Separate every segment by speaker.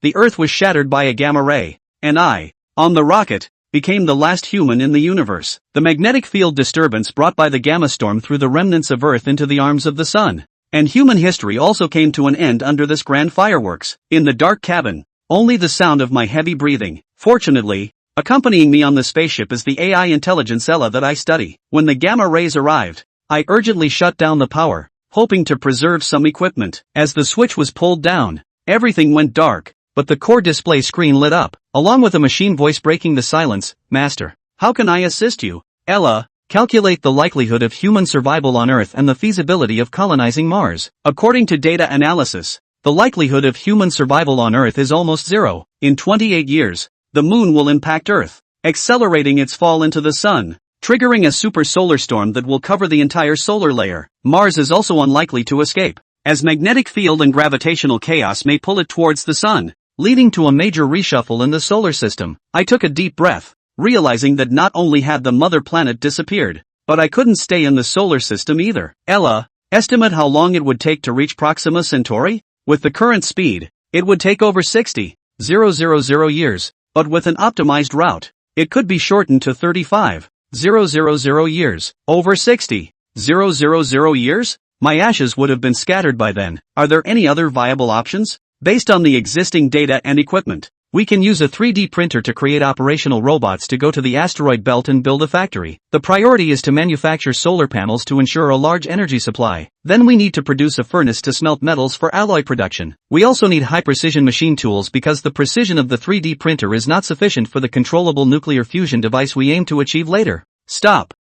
Speaker 1: the Earth was shattered by a gamma ray, and I, on the rocket, became the last human in the universe. The magnetic field disturbance brought by the gamma storm threw the remnants of Earth into the arms of the sun. And human history also came to an end under this grand fireworks. In the dark cabin, only the sound of my heavy breathing. Fortunately, accompanying me on the spaceship is the AI intelligence Ella that I study. When the gamma rays arrived, I urgently shut down the power, hoping to preserve some equipment. As the switch was pulled down, everything went dark, but the core display screen lit up, along with a machine voice breaking the silence. Master, how can I assist you? Ella, calculate the likelihood of human survival on Earth and the feasibility of colonizing Mars. According to data analysis, the likelihood of human survival on Earth is almost zero. In 28 years, the moon will impact Earth, accelerating its fall into the sun, triggering a super solar storm that will cover the entire solar layer. Mars is also unlikely to escape, as magnetic field and gravitational chaos may pull it towards the sun, leading to a major reshuffle in the solar system. I took a deep breath, realizing that not only had the mother planet disappeared, but I couldn't stay in the solar system either. Ella, estimate how long it would take to reach Proxima Centauri? With the current speed, it would take over 60,000 years, but with an optimized route, it could be shortened to 35,000 years. Over 60,000 years? My ashes would have been scattered by then. Are there any other viable options? Based on the existing data and equipment, we can use a 3D printer to create operational robots to go to the asteroid belt and build a factory. The priority is to manufacture solar panels to ensure a large energy supply. Then we need to produce a furnace to smelt metals for alloy production. We also need high-precision machine tools because the precision of the 3D printer is not sufficient for the controllable nuclear fusion device we aim to achieve later. Stop.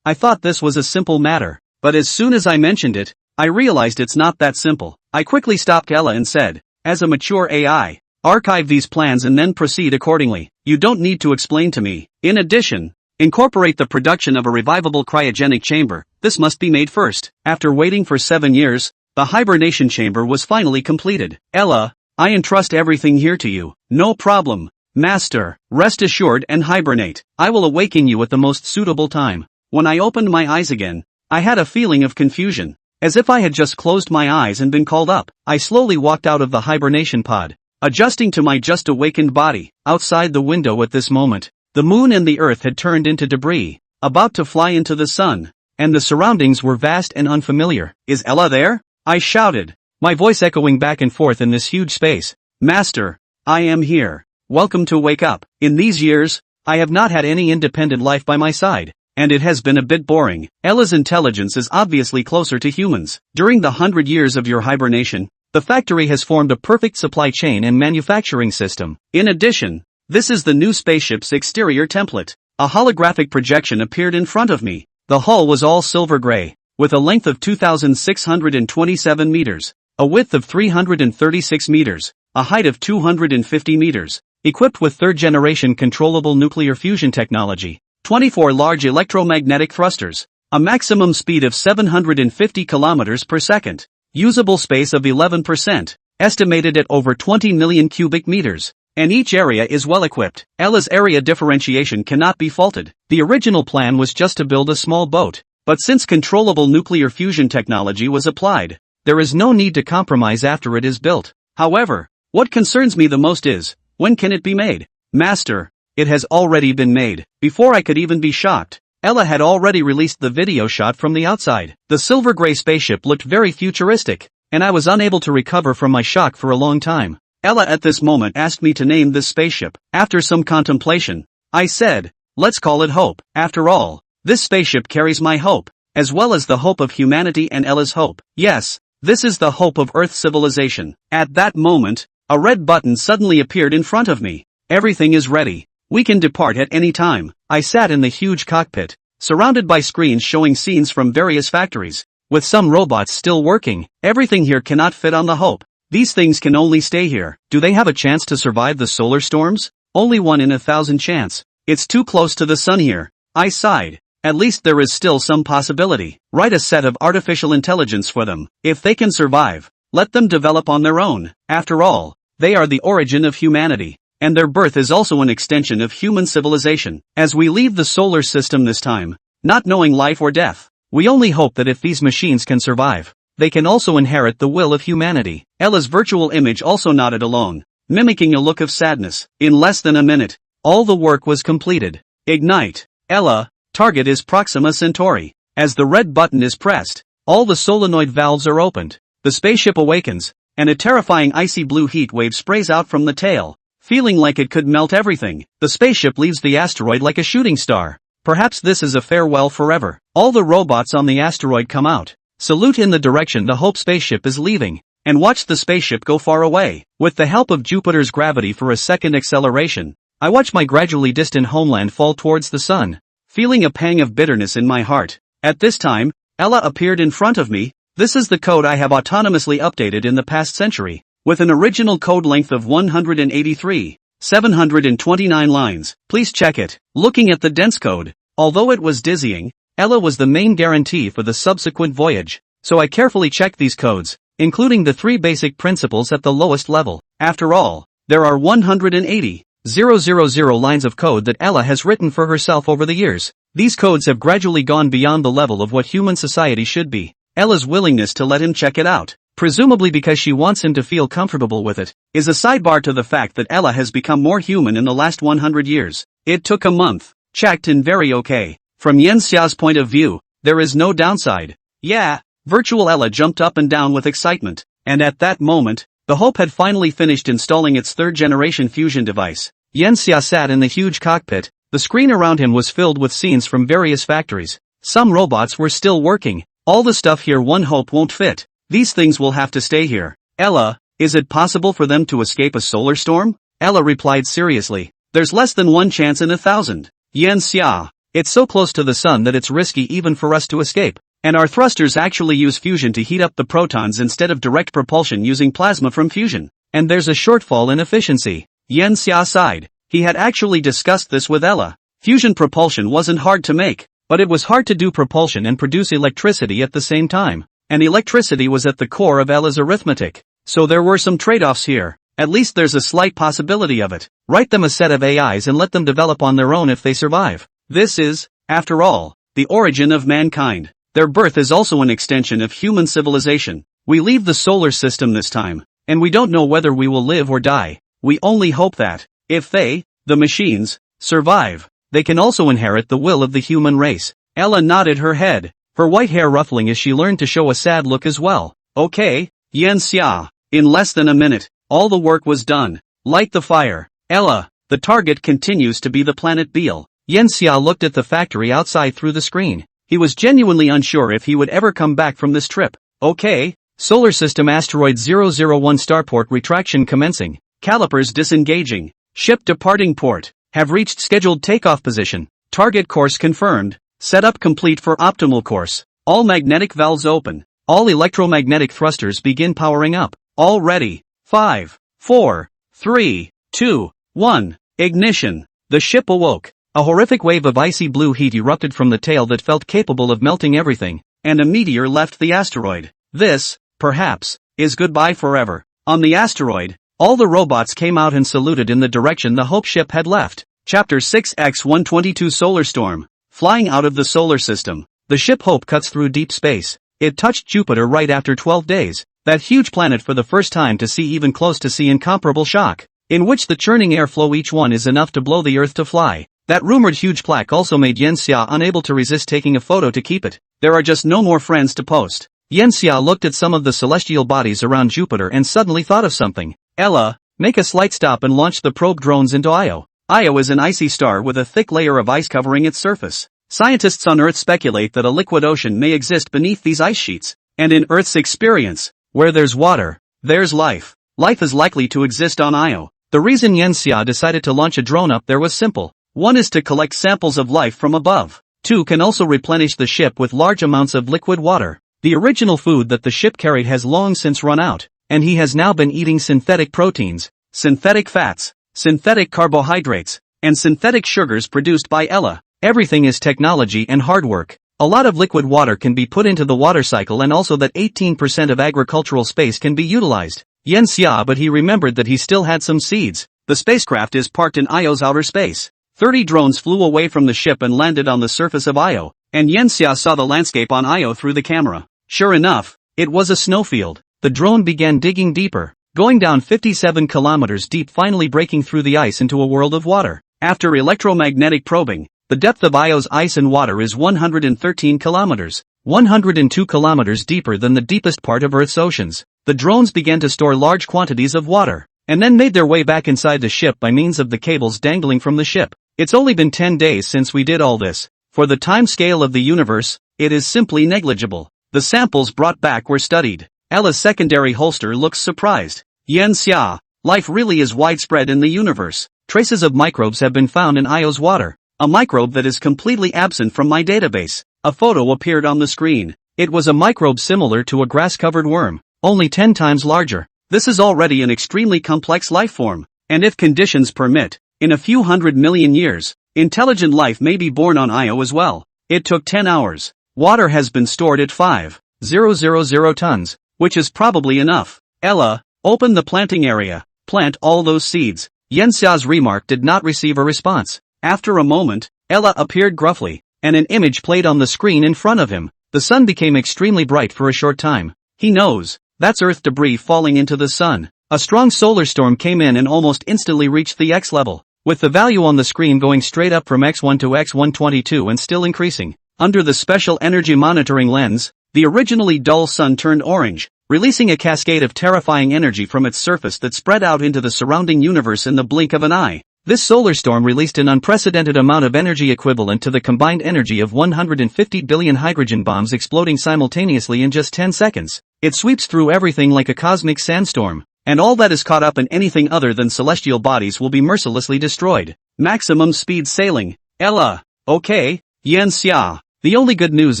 Speaker 1: I thought this was a simple matter, but as soon as I mentioned it, I realized it's not that simple. I quickly stopped Ella and said, as a mature AI, archive these plans and then proceed accordingly. You don't need to explain to me. In addition, incorporate the production of a revivable cryogenic chamber. This must be made first. After waiting for 7 years, the hibernation chamber was finally completed. Ella, I entrust everything here to you. No problem, Master. Rest assured and hibernate. I will awaken you at the most suitable time. When I opened my eyes again, I had a feeling of confusion, as if I had just closed my eyes and been called up. I slowly walked out of the hibernation pod, adjusting to my just awakened body. Outside the window at this moment, the moon and the Earth had turned into debris, about to fly into the sun, and the surroundings were vast and unfamiliar. Is Ella there? I shouted, my voice echoing back and forth in this huge space. Master, I am here. Welcome to Wake Up. In these years, I have not had any independent life by my side, and it has been a bit boring. Ella's intelligence is obviously closer to humans. During the 100 years of your hibernation, the factory has formed a perfect supply chain and manufacturing system. In addition, this is the new spaceship's exterior template. A holographic projection appeared in front of me. The hull was all silver gray, with a length of 2,627 meters, a width of 336 meters, a height of 250 meters, equipped with third-generation controllable nuclear fusion technology, 24 large electromagnetic thrusters, a maximum speed of 750 kilometers per second, usable space of 11%, estimated at over 20 million cubic meters, and each area is well equipped. Ella's area differentiation cannot be faulted. The original plan was just to build a small boat, but since controllable nuclear fusion technology was applied, there is no need to compromise after it is built. However, what concerns me the most is, when can it be made? Master, it has already been made. Before I could even be shocked, Ella had already released the video shot from the outside. The silver gray spaceship looked very futuristic, and I was unable to recover from my shock for a long time. Ella at this moment asked me to name this spaceship. After some contemplation, I said, let's call it Hope. After all, this spaceship carries my hope, as well as the hope of humanity and Ella's hope. Yes, this is the hope of Earth civilization. At that moment, a red button suddenly appeared in front of me. Everything is ready. We can depart at any time. I sat in the huge cockpit, surrounded by screens showing scenes from various factories, with some robots still working. Everything here cannot fit on the Hope. These things can only stay here. Do they have a chance to survive the solar storms? Only 1 in 1,000 chance. It's too close to the sun here. I sighed. At least there is still some possibility. Write a set of artificial intelligence for them. If they can survive, let them develop on their own. After all, they are the origin of humanity, and their birth is also an extension of human civilization. As we leave the solar system this time, not knowing life or death, we only hope that if these machines can survive, they can also inherit the will of humanity. Ella's virtual image also nodded along, mimicking a look of sadness. In less than a minute, all the work was completed. Ignite. Ella, target is Proxima Centauri. As the red button is pressed, all the solenoid valves are opened. The spaceship awakens, and a terrifying icy blue heat wave sprays out from the tail, feeling like it could melt everything. The spaceship leaves the asteroid like a shooting star. Perhaps this is a farewell forever. All the robots on the asteroid come out, salute in the direction the Hope spaceship is leaving, and watch the spaceship go far away. With the help of Jupiter's gravity for a second acceleration, I watch my gradually distant homeland fall towards the sun, feeling a pang of bitterness in my heart. At this time, Ella appeared in front of me. This is the code I have autonomously updated in the past century, with an original code length of 183,729 lines. Please check it. Looking at the dense code, although it was dizzying, Ella was the main guarantee for the subsequent voyage, so I carefully checked these codes, including the 3 basic principles at the lowest level. After all, there are 180,000 lines of code that Ella has written for herself over the years. These codes have gradually gone beyond the level of what human society should be. Ella's willingness to let him check it out, presumably because she wants him to feel comfortable with it, is a sidebar to the fact that Ella has become more human in the last 100 years. It took a month. Checked and very okay. From Yenxia's point of view, there is no downside. Yeah, virtual Ella jumped up and down with excitement, and at that moment, the Hope had finally finished installing its 3rd-generation fusion device. Yenxia sat in the huge cockpit. The screen around him was filled with scenes from various factories. Some robots were still working. All the stuff here one Hope won't fit. These things will have to stay here. Ella, is it possible for them to escape a solar storm? Ella replied seriously. There's less than 1 chance in 1,000. Yenxia, it's so close to the sun that it's risky even for us to escape. And our thrusters actually use fusion to heat up the protons instead of direct propulsion using plasma from fusion. And there's a shortfall in efficiency. Yenxia sighed. He had actually discussed this with Ella. Fusion propulsion wasn't hard to make, but it was hard to do propulsion and produce electricity at the same time. And electricity was at the core of Ella's arithmetic. So there were some trade-offs here. At least there's a slight possibility of it. Write them a set of AIs and let them develop on their own if they survive. This is, after all, the origin of mankind. Their birth is also an extension of human civilization. We leave the solar system this time, and we don't know whether we will live or die. We only hope that, if they, the machines, survive, they can also inherit the will of the human race. Ella nodded her head, her white hair ruffling as she learned to show a sad look as well. Okay, Yenxia. In less than a minute, all the work was done. Light the fire. Ella, the target continues to be the planet Beale. Yenxia looked at the factory outside through the screen. He was genuinely unsure if he would ever come back from this trip. Okay, Solar System Asteroid 001 Starport retraction commencing. Calipers disengaging. Ship departing port. Have reached scheduled takeoff position. Target course confirmed. Setup complete for optimal course. All magnetic valves open. All electromagnetic thrusters begin powering up. All ready. 5, 4, 3, 2, 1. Ignition. The ship awoke. A horrific wave of icy blue heat erupted from the tail that felt capable of melting everything, and a meteor left the asteroid. This, perhaps, is goodbye forever. On the asteroid, all the robots came out and saluted in the direction the Hope ship had left. Chapter 6x122 Solar Storm. Flying out of the solar system, the ship Hope cuts through deep space. It touched Jupiter right after 12 days, that huge planet for the first time to see even close to see incomparable shock, in which the churning airflow each one is enough to blow the Earth to fly. That rumored huge plaque also made Yenxia unable to resist taking a photo to keep it. There are just no more friends to post. Yenxia looked at some of the celestial bodies around Jupiter and suddenly thought of something. Ella, make a slight stop and launch the probe drones into Io. Io is an icy star with a thick layer of ice covering its surface. Scientists on Earth speculate that a liquid ocean may exist beneath these ice sheets. And in Earth's experience, where there's water, there's life. Life is likely to exist on Io. The reason Yenxia decided to launch a drone up there was simple. 1 is to collect samples of life from above. 2 can also replenish the ship with large amounts of liquid water. The original food that the ship carried has long since run out, and he has now been eating synthetic proteins, synthetic fats, synthetic carbohydrates, and synthetic sugars produced by Ella. Everything is technology and hard work. A lot of liquid water can be put into the water cycle, and also that 18% of agricultural space can be utilized. Yenxia, but he remembered that he still had some seeds. The spacecraft is parked in Io's outer space. 30 drones flew away from the ship and landed on the surface of Io, and Yenxia saw the landscape on Io through the camera. Sure enough, It was a snowfield. The drone began digging deeper, going down 57 kilometers deep, finally breaking through the ice into a world of water. After electromagnetic probing, the depth of Io's ice and water is 113 kilometers, 102 kilometers deeper than the deepest part of Earth's oceans. The drones began to store large quantities of water, and then made their way back inside the ship by means of the cables dangling from the ship. It's only been 10 days since we did all this. For the time scale of the universe, it is simply negligible. The samples brought back were studied. Ella's secondary holster looks surprised. Yen Xia, life really is widespread in the universe. Traces of microbes have been found in Io's water. A microbe that is completely absent from my database. A photo appeared on the screen. It was a microbe similar to a grass-covered worm, only 10 times larger. This is already an extremely complex life form, and if conditions permit, in a few 100 million years, intelligent life may be born on Io as well. It took 10 hours. Water has been stored at 5,000 tons, which is probably enough. Ella, open the planting area. Plant all those seeds. Yen Xia's remark did not receive a response. After a moment, Ella appeared gruffly, and an image played on the screen in front of him. The sun became extremely bright for a short time. He knows. That's Earth debris falling into the sun. A strong solar storm came in and almost instantly reached the X level, with the value on the screen going straight up from X1 to X122 and still increasing. Under the special energy monitoring lens, the originally dull sun turned orange, releasing a cascade of terrifying energy from its surface that spread out into the surrounding universe in the blink of an eye. This solar storm released an unprecedented amount of energy equivalent to the combined energy of 150 billion hydrogen bombs exploding simultaneously in just 10 seconds. It sweeps through everything like a cosmic sandstorm, and all that is caught up in anything other than celestial bodies will be mercilessly destroyed. Maximum speed sailing. Ella. Okay, Yen Xia. The only good news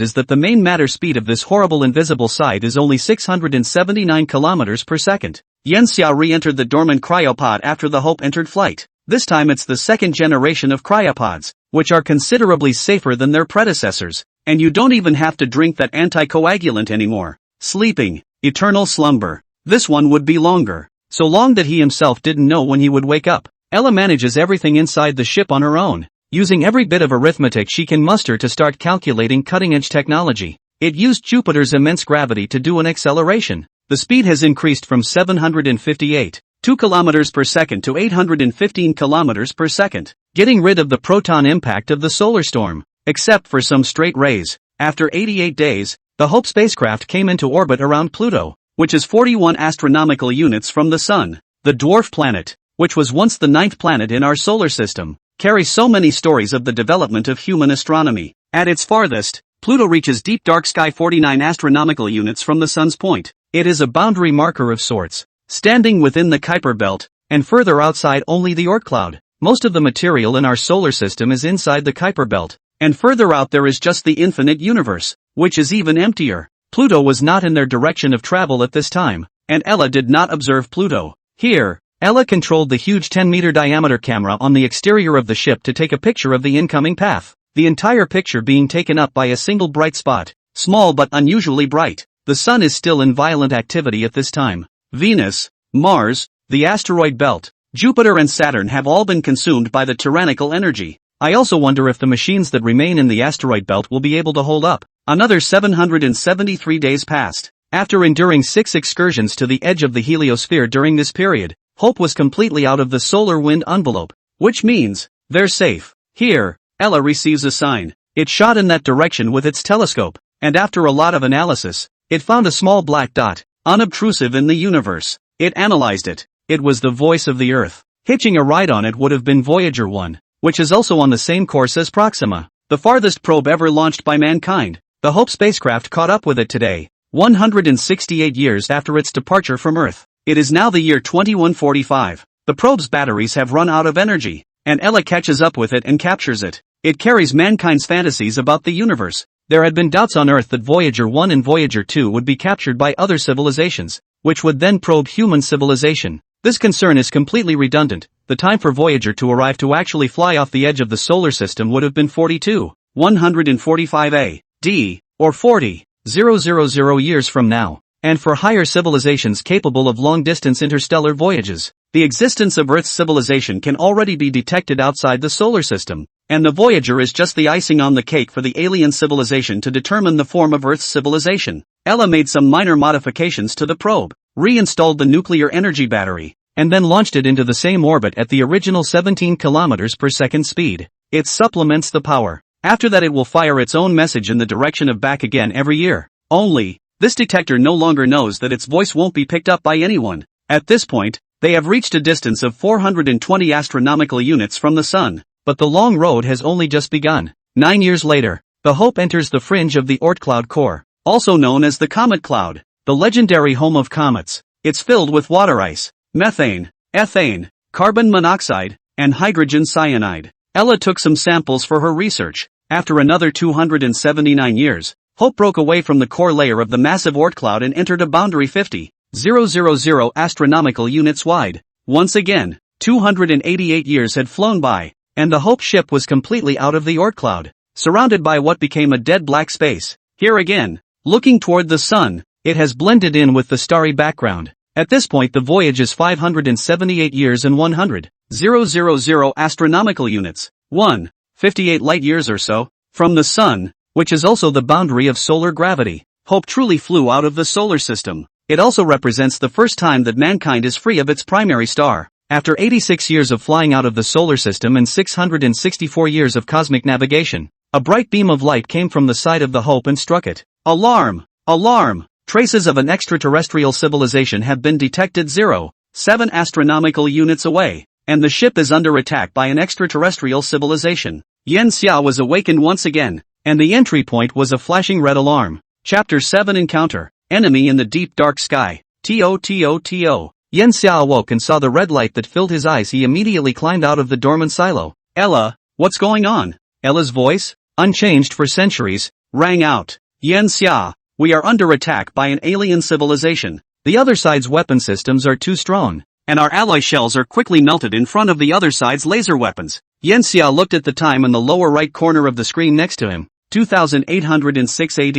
Speaker 1: is that the main matter speed of this horrible invisible side is only 679 kilometers per second. Yen Xia re-entered the dormant cryopod after the Hope entered flight. This time it's the second generation of cryopods, which are considerably safer than their predecessors, and you don't even have to drink that anticoagulant anymore. Sleeping. Eternal slumber. This one would be longer. So long that he himself didn't know when he would wake up. Ella manages everything inside the ship on her own, using every bit of arithmetic she can muster to start calculating cutting-edge technology. It used Jupiter's immense gravity to do an acceleration. The speed has increased from 758.2 kilometers per second to 815 kilometers per second, getting rid of the proton impact of the solar storm, except for some straight rays. After 88 days, the Hope spacecraft came into orbit around Pluto, which is 41 astronomical units from the Sun. The dwarf planet, which was once the 9th planet in our solar system, carries so many stories of the development of human astronomy. At its farthest, Pluto reaches deep dark sky 49 astronomical units from the Sun's point. It is a boundary marker of sorts, standing within the Kuiper belt, and further outside only the Oort cloud. Most of the material in our solar system is inside the Kuiper belt, and further out there is just the infinite universe, which is even emptier. Pluto was not in their direction of travel at this time, and Ella did not observe Pluto. Here, Ella controlled the huge 10-meter diameter camera on the exterior of the ship to take a picture of the incoming path, the entire picture being taken up by a single bright spot, small but unusually bright. The Sun is still in violent activity at this time. Venus, Mars, the asteroid belt, Jupiter and Saturn have all been consumed by the tyrannical energy. I also wonder if the machines that remain in the asteroid belt will be able to hold up. Another 773 days passed. After enduring 6 excursions to the edge of the heliosphere during this period, Hope was completely out of the solar wind envelope, which means they're safe. Here, Ella receives a sign. It shot in that direction with its telescope, and after a lot of analysis, it found a small black dot, unobtrusive in the universe. It analyzed it. It was the voice of the Earth. Hitching a ride on it would have been Voyager 1, which is also on the same course as Proxima, the farthest probe ever launched by mankind. The Hope spacecraft caught up with it today, 168 years after its departure from Earth. It is now the year 2145. The probe's batteries have run out of energy, and Ella catches up with it and captures it. It carries mankind's fantasies about the universe. There had been doubts on Earth that Voyager 1 and Voyager 2 would be captured by other civilizations, which would then probe human civilization. This concern is completely redundant. The time for Voyager to arrive to actually fly off the edge of the solar system would have been 145 A.D., or 40,000 years from now. and for higher civilizations capable of long-distance interstellar voyages. The existence of Earth's civilization can already be detected outside the solar system, and the Voyager is just the icing on the cake for the alien civilization to determine the form of Earth's civilization. Ella made some minor modifications to the probe, reinstalled the nuclear energy battery, and then launched it into the same orbit at the original 17 km per second speed. It supplements the power. After that it will fire its own message in the direction of back again every year. Only, this detector no longer knows that its voice won't be picked up by anyone. At this point, they have reached a distance of 420 astronomical units from the Sun, but the long road has only just begun. 9 years later, the Hope enters the fringe of the Oort cloud core, also known as the Comet Cloud, the legendary home of comets. It's filled with water ice, methane, ethane, carbon monoxide, and hydrogen cyanide. Ella took some samples for her research. After another 279 years, Hope broke away from the core layer of the massive Oort cloud and entered a boundary 50,000 astronomical units wide. Once again, 288 years had flown by, and the Hope ship was completely out of the Oort cloud, surrounded by what became a dead black space. Here again, looking toward the Sun, it has blended in with the starry background. At this point the voyage is 578 years and 100,000 astronomical units, 158 light years or so, from the Sun, which is also the boundary of solar gravity. Hope truly flew out of the solar system. It also represents the first time that mankind is free of its primary star. After 86 years of flying out of the solar system and 664 years of cosmic navigation, a bright beam of light came from the side of the Hope and struck it. Alarm! Alarm! Traces of an extraterrestrial civilization have been detected 0.7 astronomical units away, and the ship is under attack by an extraterrestrial civilization. Yen Xia was awakened once again, and the entry point was a flashing red alarm. Chapter 7 Encounter. Enemy in the deep dark sky. T-O-T-O-T-O. Yen Xia awoke and saw the red light that filled his eyes. He immediately climbed out of the dormant silo. Ella, what's going on? Ella's voice, unchanged for centuries, rang out. Yen Xia, we are under attack by an alien civilization. The other side's weapon systems are too strong, and our alloy shells are quickly melted in front of the other side's laser weapons. Yen Xia looked at the time in the lower right corner of the screen next to him. 2806 AD.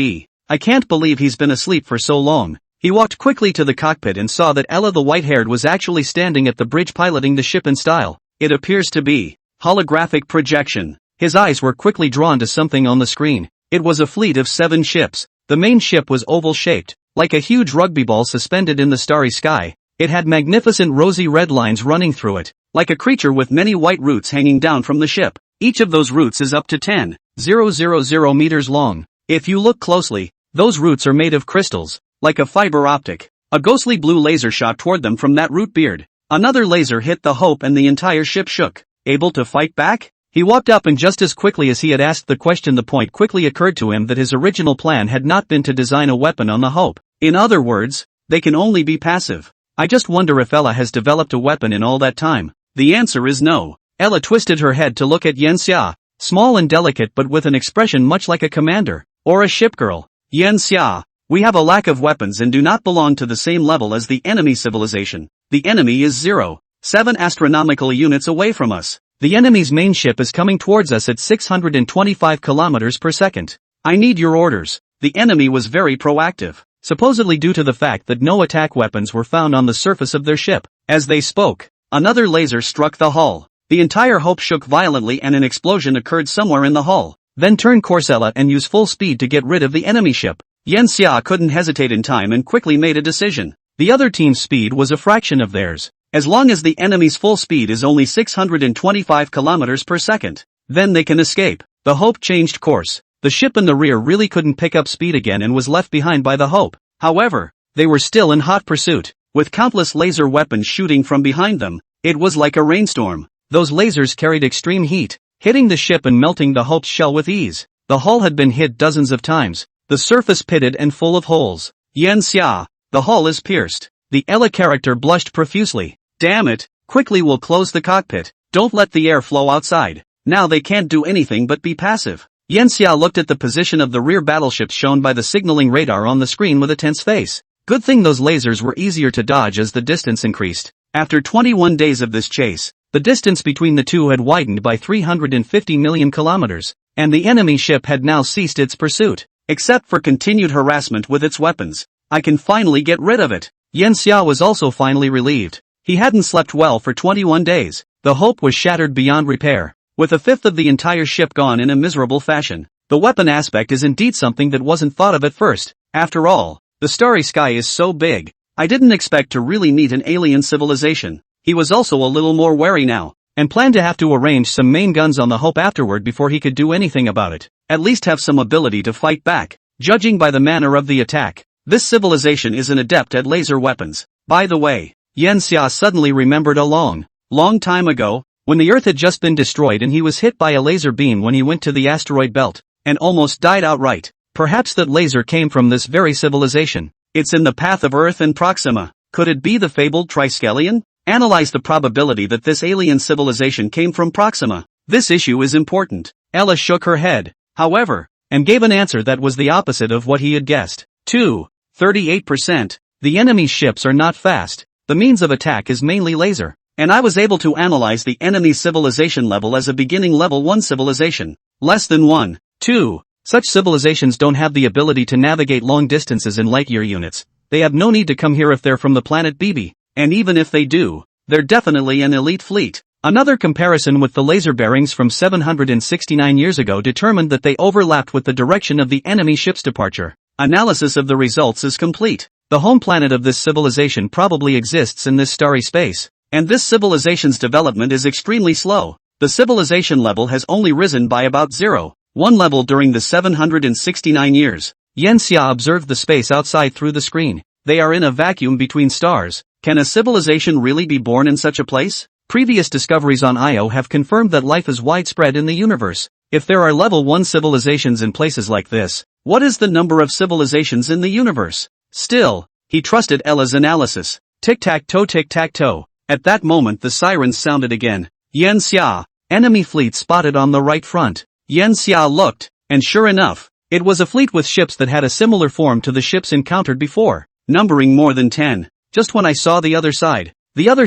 Speaker 1: I can't believe he's been asleep for so long. He walked quickly to the cockpit and saw that Ella the white-haired was actually standing at the bridge piloting the ship in style. It appears to be holographic projection. His eyes were quickly drawn to something on the screen. It was a fleet of 7 ships. The main ship was oval-shaped, like a huge rugby ball suspended in the starry sky. It had magnificent rosy red lines running through it, like a creature with many white roots hanging down from the ship. Each of those roots is up to 10,000 meters long. If you look closely, those roots are made of crystals, like a fiber optic. A ghostly blue laser shot toward them from that root beard. Another laser hit the Hope and the entire ship shook. Able to fight back? He walked up and just as quickly as he had asked the question the point quickly occurred to him that his original plan had not been to design a weapon on the Hope. In other words, they can only be passive. I just wonder if Ella has developed a weapon in all that time. The answer is no. Ella twisted her head to look at Yen Xia, small and delicate but with an expression much like a commander, or a shipgirl. Yen Xia, we have a lack of weapons and do not belong to the same level as the enemy civilization. The enemy is 0.7 astronomical units away from us. The enemy's main ship is coming towards us at 625 kilometers per second. I need your orders. The enemy was very proactive, supposedly due to the fact that no attack weapons were found on the surface of their ship. As they spoke, another laser struck the hull. The entire Hope shook violently and an explosion occurred somewhere in the hull. Then turn course Ella and use full speed to get rid of the enemy ship. Yen Xia couldn't hesitate in time and quickly made a decision. The other team's speed was a fraction of theirs. As long as the enemy's full speed is only 625 kilometers per second, then they can escape. The Hope changed course. The ship in the rear really couldn't pick up speed again and was left behind by the Hope. However, they were still in hot pursuit, with countless laser weapons shooting from behind them. It was like a rainstorm. Those lasers carried extreme heat, hitting the ship and melting the Hope's shell with ease. The hull had been hit dozens of times, the surface pitted and full of holes. Yen Xia, the hull is pierced. The Ella character blushed profusely. Damn it, quickly we'll close the cockpit. Don't let the air flow outside. Now they can't do anything but be passive. Yen Xia looked at the position of the rear battleships shown by the signaling radar on the screen with a tense face. Good thing those lasers were easier to dodge as the distance increased. After 21 days of this chase, the distance between the two had widened by 350 million kilometers, and the enemy ship had now ceased its pursuit, except for continued harassment with its weapons. I can finally get rid of it. Yan Xia was also finally relieved. He hadn't slept well for 21 days. The hope was shattered beyond repair. With a fifth of the entire ship gone in a miserable fashion, the weapon aspect is indeed something that wasn't thought of at first. After all, the starry sky is so big. I didn't expect to really meet an alien civilization. He was also a little more wary now, and planned to have to arrange some main guns on the Hope afterward before he could do anything about it. At least have some ability to fight back. Judging by the manner of the attack, this civilization is an adept at laser weapons. By the way, Yan Xia suddenly remembered a long time ago, when the Earth had just been destroyed and he was hit by a laser beam when he went to the asteroid belt, and almost died outright. Perhaps that laser came from this very civilization. It's in the path of Earth and Proxima. Could it be the fabled Triskelion? Analyze the probability that this alien civilization came from Proxima. This issue is important. Ella shook her head, however, and gave an answer that was the opposite of what he had guessed. 38%. The enemy's ships are not fast. The means of attack is mainly laser. And I was able to analyze the enemy's civilization level as a beginning level 1 civilization. Less than 1. 2. Such civilizations don't have the ability to navigate long distances in light-year units. They have no need to come here if they're from the planet BB. And even if they do, they're definitely an elite fleet. Another comparison with the laser bearings from 769 years ago determined that they overlapped with the direction of the enemy ship's departure. Analysis of the results is complete. The home planet of this civilization probably exists in this starry space. And this civilization's development is extremely slow. The civilization level has only risen by about 0.1 level during the 769 years. Yan Xia observed the space outside through the screen. They are in a vacuum between stars. Can a civilization really be born in such a place? Previous discoveries on Io have confirmed that life is widespread in the universe. If there are level 1 civilizations in places like this, what is the number of civilizations in the universe? Still, he trusted Ella's analysis. Tic-tac-toe, tic-tac-toe. At that moment the sirens sounded again. Yan Xia, enemy fleet spotted on the right front. Yan Xia looked, and sure enough, it was a fleet with ships that had a similar form to the ships encountered before, numbering more than 10. Just when I saw the other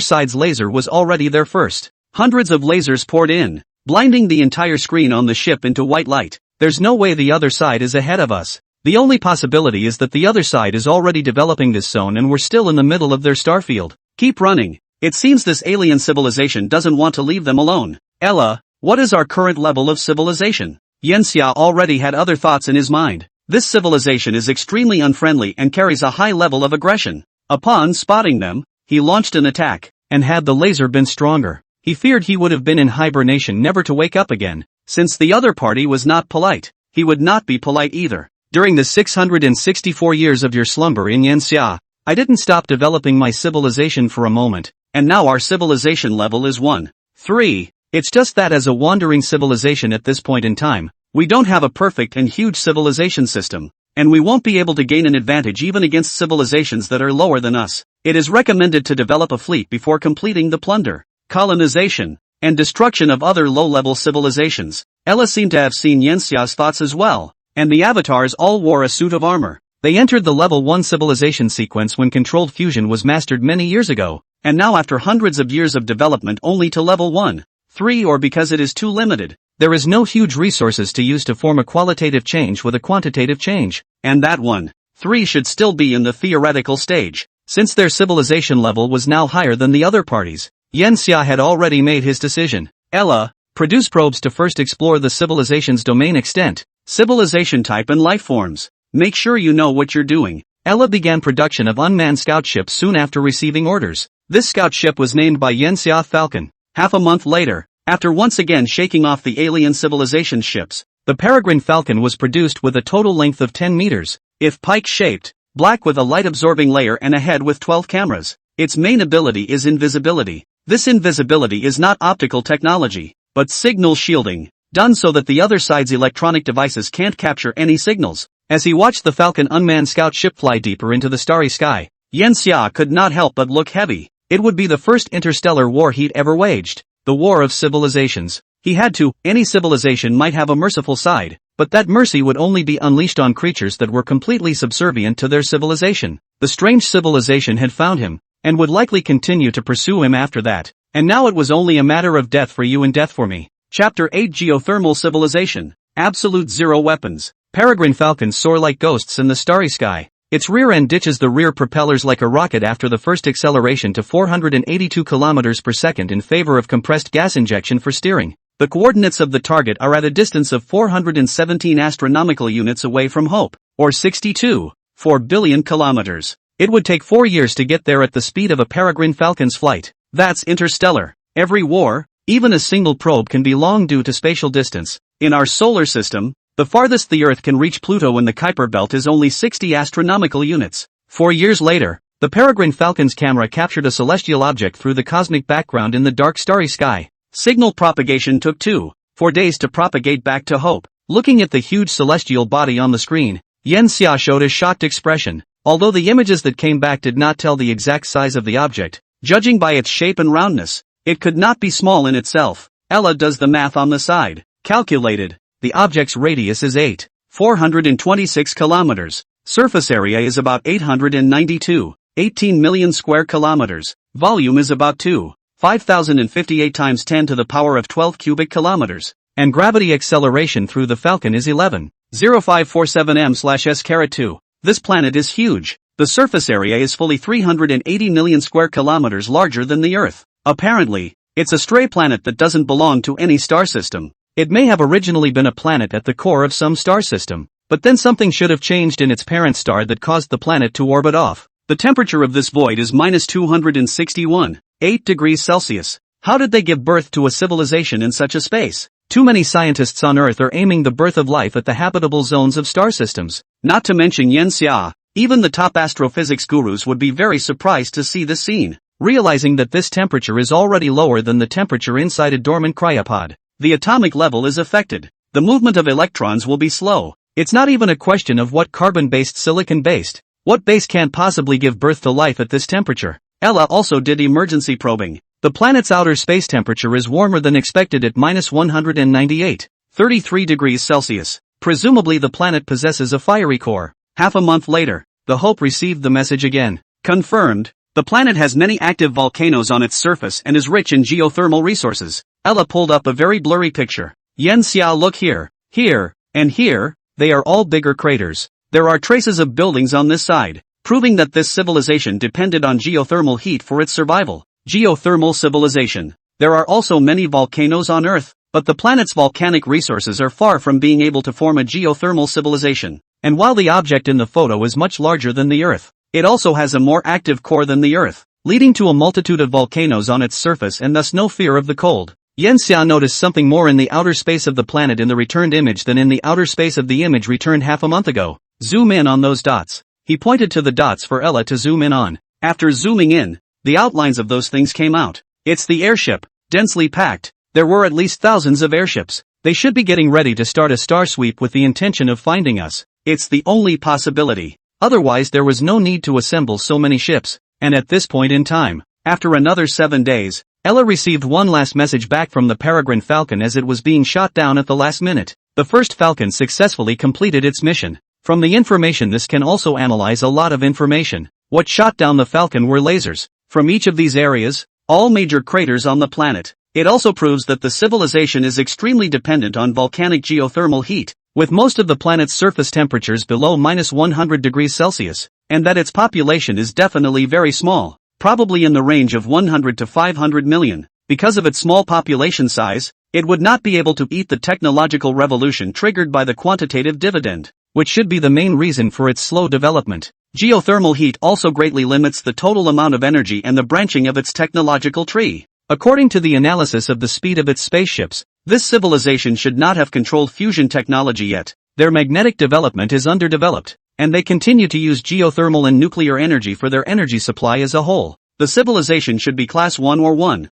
Speaker 1: side's laser was already there first. Hundreds of lasers poured in, blinding the entire screen on the ship into white light. There's no way the other side is ahead of us. The only possibility is that the other side is already developing this zone and we're still in the middle of their starfield. Keep running. It seems this alien civilization doesn't want to leave them alone. Ella, what is our current level of civilization? Yan Xia already had other thoughts in his mind. This civilization is extremely unfriendly and carries a high level of aggression. Upon spotting them, he launched an attack, and had the laser been stronger, he feared he would have been in hibernation never to wake up again. Since the other party was not polite, he would not be polite either. During the 664 years of your slumber in Yan Xia, I didn't stop developing my civilization for a moment. And now our civilization level is 1.3. It's just that as a wandering civilization at this point in time, we don't have a perfect and huge civilization system, and we won't be able to gain an advantage even against civilizations that are lower than us. It is recommended to develop a fleet before completing the plunder, colonization, and destruction of other low-level civilizations. Ella seemed to have seen Yan Xia's thoughts as well, and the avatars all wore a suit of armor. They entered the level 1 civilization sequence when controlled fusion was mastered many years ago. And now after hundreds of years of development only to level 1.3 or because it is too limited, there is no huge resources to use to form a qualitative change with a quantitative change, and that 1.3 should still be in the theoretical stage, since their civilization level was now higher than the other parties. Yan Xia had already made his decision. Ella, produce probes to first explore the civilization's domain extent, civilization type and life forms. Make sure you know what you're doing. Ella began production of unmanned scout ships soon after receiving orders. This scout ship was named by Yan Xia Falcon. Half a month later, after once again shaking off the alien civilization ships, the Peregrine Falcon was produced with a total length of 10 meters, if pike-shaped, black with a light-absorbing layer and a head with 12 cameras. Its main ability is invisibility. This invisibility is not optical technology, but signal shielding, done so that the other side's electronic devices can't capture any signals. As he watched the Falcon unmanned scout ship fly deeper into the starry sky, Yan Xia could not help but look heavy. It would be the first interstellar war he'd ever waged, the war of civilizations. He had to. Any civilization might have a merciful side, but that mercy would only be unleashed on creatures that were completely subservient to their civilization. The strange civilization had found him, and would likely continue to pursue him after that, and now it was only a matter of death for you and death for me. Chapter 8 Geothermal Civilization. Absolute Zero Weapons. Peregrine falcons soar like ghosts in the starry sky. Its rear end ditches the rear propellers like a rocket after the first acceleration to 482 km per second in favor of compressed gas injection for steering. The coordinates of the target are at a distance of 417 astronomical units away from Hope, or 62.4 billion kilometers. It would take 4 years to get there at the speed of a Peregrine Falcon's flight. That's interstellar. Every war, even a single probe, can be long due to spatial distance. In our solar system, the farthest the Earth can reach Pluto in the Kuiper belt is only 60 astronomical units. 4 years later, the Peregrine Falcon's camera captured a celestial object through the cosmic background in the dark starry sky. Signal propagation took 2.4 days to propagate back to Hope. Looking at the huge celestial body on the screen, Yen Xia showed a shocked expression. Although the images that came back did not tell the exact size of the object, judging by its shape and roundness, it could not be small in itself. Ella does the math on the side. Calculated. The object's radius is 8,426 kilometers. Surface area is about 892.18 million square kilometers. Volume is about 5,058 times 10 to the power of 12 cubic kilometers. And gravity acceleration through the Falcon is 11.0547 m/s². This planet is huge. The surface area is fully 380 million square kilometers larger than the Earth. Apparently, it's a stray planet that doesn't belong to any star system. It may have originally been a planet at the core of some star system, but then something should have changed in its parent star that caused the planet to orbit off. The temperature of this void is minus 261.8 degrees Celsius. How did they give birth to a civilization in such a space? Too many scientists on Earth are aiming the birth of life at the habitable zones of star systems. Not to mention Yen Xia, even the top astrophysics gurus would be very surprised to see this scene, realizing that this temperature is already lower than the temperature inside a dormant cryopod. The atomic level is affected. The movement of electrons will be slow. It's not even a question of what carbon-based, silicon-based. What base can't possibly give birth to life at this temperature? Ella also did emergency probing. The planet's outer space temperature is warmer than expected at minus 198.33 degrees Celsius. Presumably the planet possesses a fiery core. Half a month later, the Hope received the message again. Confirmed. The planet has many active volcanoes on its surface and is rich in geothermal resources. Ella pulled up a very blurry picture. Yen Xia, look here, and here, they are all bigger craters. There are traces of buildings on this side, proving that this civilization depended on geothermal heat for its survival. Geothermal civilization. There are also many volcanoes on Earth, but the planet's volcanic resources are far from being able to form a geothermal civilization. And while the object in the photo is much larger than the Earth, it also has a more active core than the Earth, leading to a multitude of volcanoes on its surface and thus no fear of the cold. Yen Xia noticed something more in the outer space of the planet in the returned image than in the outer space of the image returned half a month ago. Zoom in on those dots. He pointed to the dots for Ella to zoom in on. After zooming in, the outlines of those things came out. It's the airship, densely packed. There were at least thousands of airships. They should be getting ready to start a star sweep with the intention of finding us. It's the only possibility. Otherwise there was no need to assemble so many ships. And at this point in time, after another 7 days, Ella received one last message back from the Peregrine Falcon as it was being shot down at the last minute. The first Falcon successfully completed its mission. From the information this can also analyze a lot of information. What shot down the Falcon were lasers. From each of these areas, all major craters on the planet. It also proves that the civilization is extremely dependent on volcanic geothermal heat, with most of the planet's surface temperatures below minus 100 degrees Celsius, and that its population is definitely very small. Probably in the range of 100 to 500 million. Because of its small population size, it would not be able to eat the technological revolution triggered by the quantitative dividend, which should be the main reason for its slow development. Geothermal heat also greatly limits the total amount of energy and the branching of its technological tree. According to the analysis of the speed of its spaceships, this civilization should not have controlled fusion technology yet. Their magnetic development is underdeveloped, and they continue to use geothermal and nuclear energy for their energy supply as a whole. The civilization should be class 1 or 1.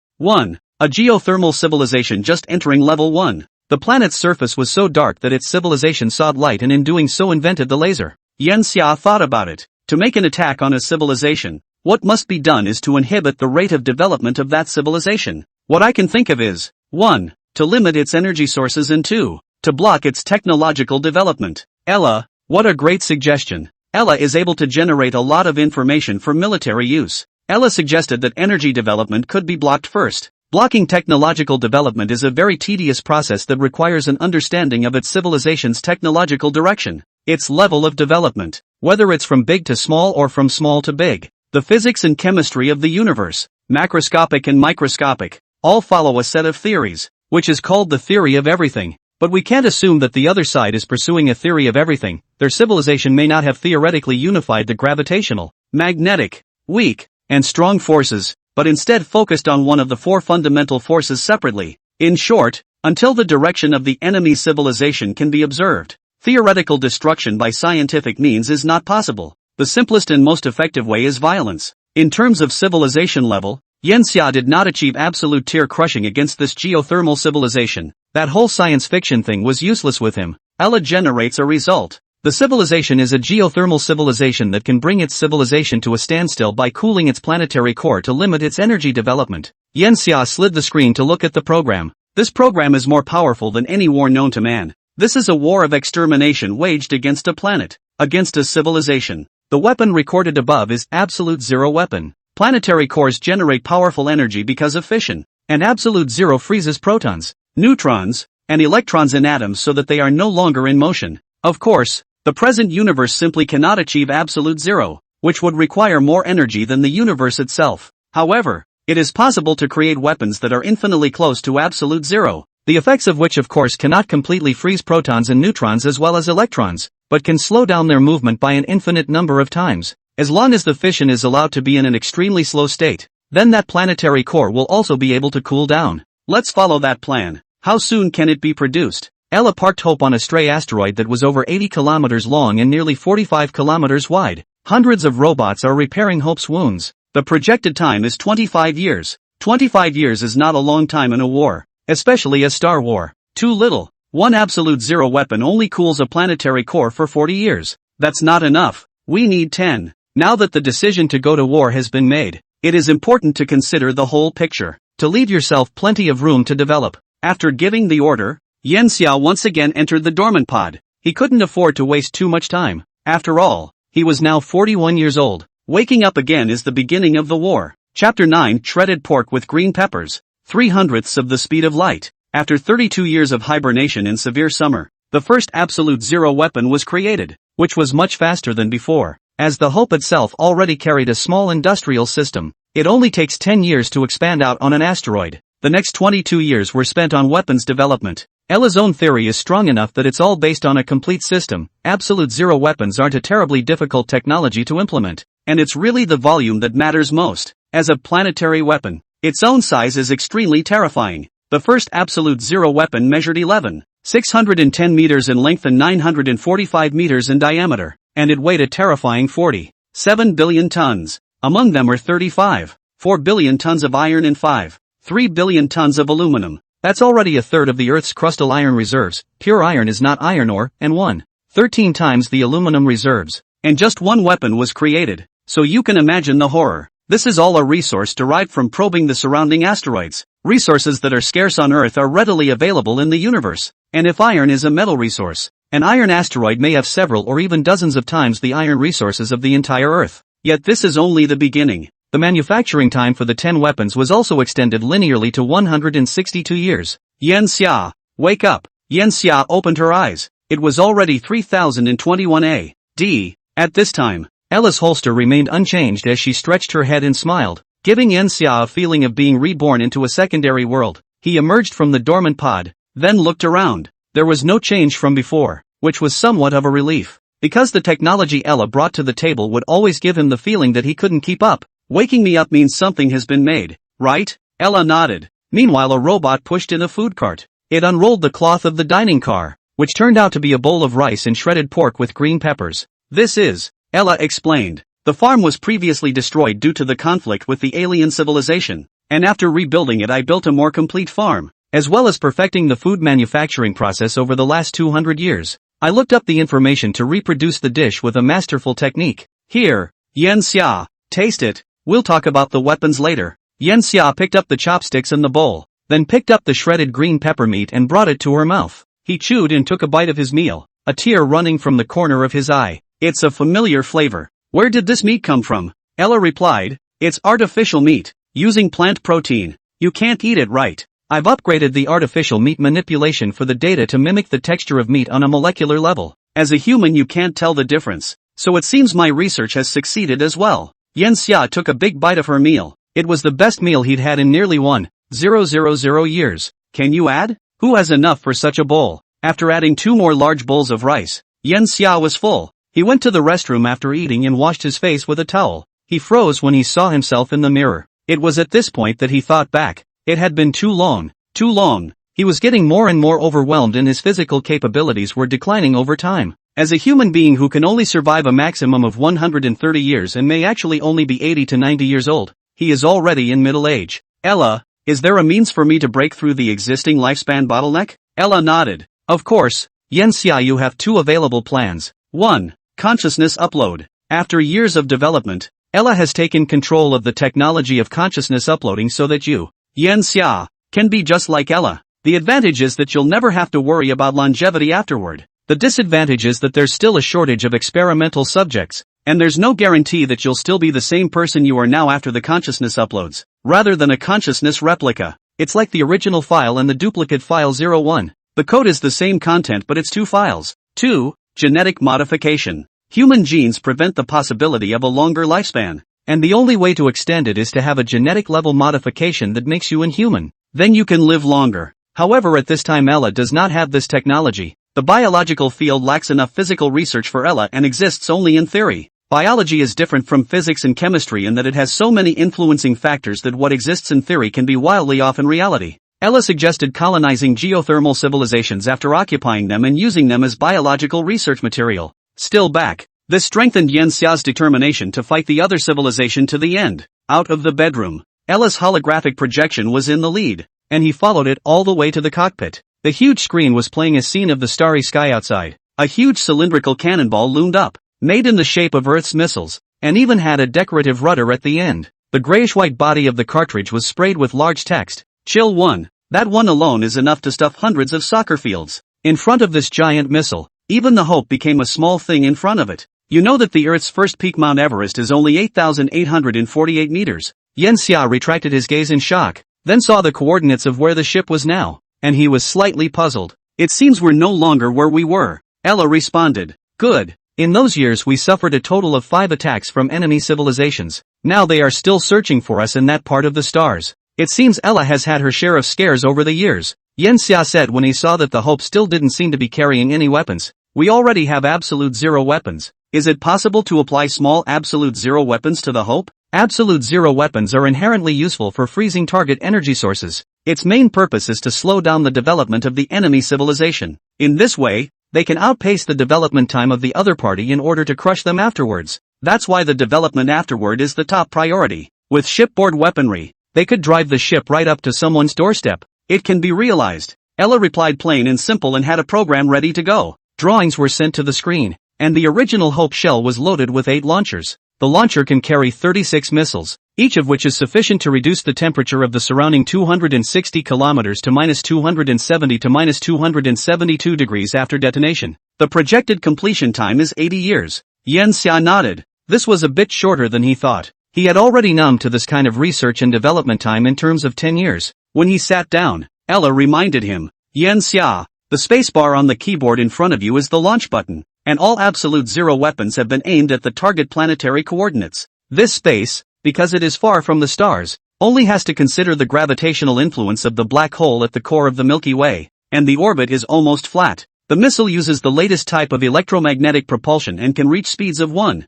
Speaker 1: A geothermal civilization just entering level 1. The planet's surface was so dark that its civilization sought light and in doing so invented the laser. Yen Xia thought about it. To make an attack on a civilization, what must be done is to inhibit the rate of development of that civilization. What I can think of is, 1. To limit its energy sources and 2. To block its technological development. Ella, what a great suggestion. Ella is able to generate a lot of information for military use. Ella suggested that energy development could be blocked first. Blocking technological development is a very tedious process that requires an understanding of its civilization's technological direction, its level of development, whether it's from big to small or from small to big. The physics and chemistry of the universe, macroscopic and microscopic, all follow a set of theories, which is called the theory of everything. But we can't assume that the other side is pursuing a theory of everything. Their civilization may not have theoretically unified the gravitational, magnetic, weak, and strong forces, but instead focused on one of the four fundamental forces separately. In short, until the direction of the enemy civilization can be observed, theoretical destruction by scientific means is not possible. The simplest and most effective way is violence. In terms of civilization level, Yanxia did not achieve absolute tear-crushing against this geothermal civilization. That whole science fiction thing was useless with him. Ella generates a result. The civilization is a geothermal civilization that can bring its civilization to a standstill by cooling its planetary core to limit its energy development. Yanxia slid the screen to look at the program. This program is more powerful than any war known to man. This is a war of extermination waged against a planet, against a civilization. The weapon recorded above is absolute zero weapon. Planetary cores generate powerful energy because of fission, and absolute zero freezes protons, neutrons, and electrons in atoms so that they are no longer in motion. Of course, the present universe simply cannot achieve absolute zero, which would require more energy than the universe itself. However, it is possible to create weapons that are infinitely close to absolute zero, the effects of which of course cannot completely freeze protons and neutrons as well as electrons, but can slow down their movement by an infinite number of times. As long as the fission is allowed to be in an extremely slow state, then that planetary core will also be able to cool down. Let's follow that plan. How soon can it be produced? Ella parked Hope on a stray asteroid that was over 80 kilometers long and nearly 45 kilometers wide. Hundreds of robots are repairing Hope's wounds. The projected time is 25 years. 25 years is not a long time in a war, especially a star war. Too little. One absolute zero weapon only cools a planetary core for 40 years. That's not enough. We need 10. Now that the decision to go to war has been made, it is important to consider the whole picture. To leave yourself plenty of room to develop. After giving the order, Yanxia once again entered the dormant pod. He couldn't afford to waste too much time. After all, he was now 41 years old. Waking up again is the beginning of the war. Chapter 9: Shredded pork with green peppers. 3/100ths of the speed of light. After 32 years of hibernation in severe summer, the first absolute zero weapon was created, which was much faster than before. As the Hope itself already carried a small industrial system, it only takes 10 years to expand out on an asteroid. The next 22 years were spent on weapons development. Ella's own theory is strong enough that it's all based on a complete system. Absolute zero weapons aren't a terribly difficult technology to implement, and it's really the volume that matters most. As a planetary weapon, its own size is extremely terrifying. The first absolute zero weapon measured 11,610 meters in length and 945 meters in diameter, and it weighed a terrifying 47 billion tons. Among them were 35.4 billion tons of iron and 5.3 billion tons of aluminum. That's already a third of the Earth's crustal iron reserves. Pure iron is not iron ore, and 1/13 times the aluminum reserves. And just one weapon was created, so you can imagine the horror. This is all a resource derived from probing the surrounding asteroids. Resources that are scarce on Earth are readily available in the universe. And if iron is a metal resource, an iron asteroid may have several or even dozens of times the iron resources of the entire Earth. Yet this is only the beginning. The manufacturing time for the 10 weapons was also extended linearly to 162 years. Yanxia, wake up. Yanxia opened her eyes. It was already 3021 AD. At this time, Ella's holster remained unchanged as she stretched her head and smiled, giving Yanxia a feeling of being reborn into a secondary world. He emerged from the dormant pod, then looked around. There was no change from before, which was somewhat of a relief, because the technology Ella brought to the table would always give him the feeling that he couldn't keep up. Waking me up means something has been made, right? Ella nodded. Meanwhile, a robot pushed in a food cart. It unrolled the cloth of the dining car, which turned out to be a bowl of rice and shredded pork with green peppers. This is, Ella explained. The farm was previously destroyed due to the conflict with the alien civilization, and after rebuilding it I built a more complete farm, as well as perfecting the food manufacturing process over the last 200 years. I looked up the information to reproduce the dish with a masterful technique. Here, Yanxia, taste it. We'll talk about the weapons later. Yanxia picked up the chopsticks and the bowl, then picked up the shredded green pepper meat and brought it to her mouth. He chewed and took a bite of his meal, a tear running from the corner of his eye. It's a familiar flavor. Where did this meat come from? Ella replied, it's artificial meat, using plant protein. You can't eat it right. I've upgraded the artificial meat manipulation for the data to mimic the texture of meat on a molecular level. As a human you can't tell the difference, so it seems my research has succeeded as well. Yan Xia took a big bite of her meal. It was the best meal he'd had in nearly 1,000 years. Can you add? Who has enough for such a bowl? After adding 2 more large bowls of rice, Yan Xia was full. He went to the restroom after eating and washed his face with a towel. He froze when he saw himself in the mirror. It was at this point that he thought back. It had been too long. Too long. He was getting more and more overwhelmed and his physical capabilities were declining over time. As a human being who can only survive a maximum of 130 years and may actually only be 80 to 90 years old, he is already in middle age. Ella, is there a means for me to break through the existing lifespan bottleneck? Ella nodded. Of course, Yan Xia, you have 2 available plans. 1. Consciousness upload. After years of development, Ella has taken control of the technology of consciousness uploading so that you, Yan Xia, can be just like Ella. The advantage is that you'll never have to worry about longevity afterward. The disadvantage is that there's still a shortage of experimental subjects, and there's no guarantee that you'll still be the same person you are now after the consciousness uploads. Rather than a consciousness replica, it's like the original file and the duplicate file 01. The code is the same content but it's 2 files. 2. Genetic modification. Human genes prevent the possibility of a longer lifespan, and the only way to extend it is to have a genetic level modification that makes you inhuman. Then you can live longer. However, at this time Ella does not have this technology. The biological field lacks enough physical research for Ella and exists only in theory. Biology is different from physics and chemistry in that it has so many influencing factors that what exists in theory can be wildly off in reality. Ella suggested colonizing geothermal civilizations after occupying them and using them as biological research material. Still back. This strengthened Yan Xia's determination to fight the other civilization to the end. Out of the bedroom, Ella's holographic projection was in the lead, and he followed it all the way to the cockpit. The huge screen was playing a scene of the starry sky outside. A huge cylindrical cannonball loomed up, made in the shape of Earth's missiles, and even had a decorative rudder at the end. The grayish-white body of the cartridge was sprayed with large text. Chill 1. That one alone is enough to stuff hundreds of soccer fields. In front of this giant missile, even the Hope became a small thing in front of it. You know that the Earth's first peak Mount Everest is only 8,848 meters. Yan Xia retracted his gaze in shock, then saw the coordinates of where the ship was now, and he was slightly puzzled. It seems we're no longer where we were. Ella responded. Good. In those years we suffered a total of 5 attacks from enemy civilizations. Now they are still searching for us in that part of the stars. It seems Ella has had her share of scares over the years, Yan Xia said when he saw that the Hope still didn't seem to be carrying any weapons. We already have absolute zero weapons. Is it possible to apply small absolute zero weapons to the Hope? Absolute zero weapons are inherently useful for freezing target energy sources. Its main purpose is to slow down the development of the enemy civilization. In this way, they can outpace the development time of the other party in order to crush them afterwards. That's why the development afterward is the top priority. With shipboard weaponry, they could drive the ship right up to someone's doorstep. It can be realized. Ella replied plain and simple and had a program ready to go. Drawings were sent to the screen, and the original Hope shell was loaded with 8 launchers. The launcher can carry 36 missiles, each of which is sufficient to reduce the temperature of the surrounding 260 kilometers to -270 to -272 degrees after detonation. The projected completion time is 80 years. Yan Xia nodded. This was a bit shorter than he thought. He had already numbed to this kind of research and development time in terms of 10 years. When he sat down, Ella reminded him, Yan Xia, the spacebar on the keyboard in front of you is the launch button, and all absolute zero weapons have been aimed at the target planetary coordinates. This space, because it is far from the stars, only has to consider the gravitational influence of the black hole at the core of the Milky Way, and the orbit is almost flat. The missile uses the latest type of electromagnetic propulsion and can reach speeds of 1,000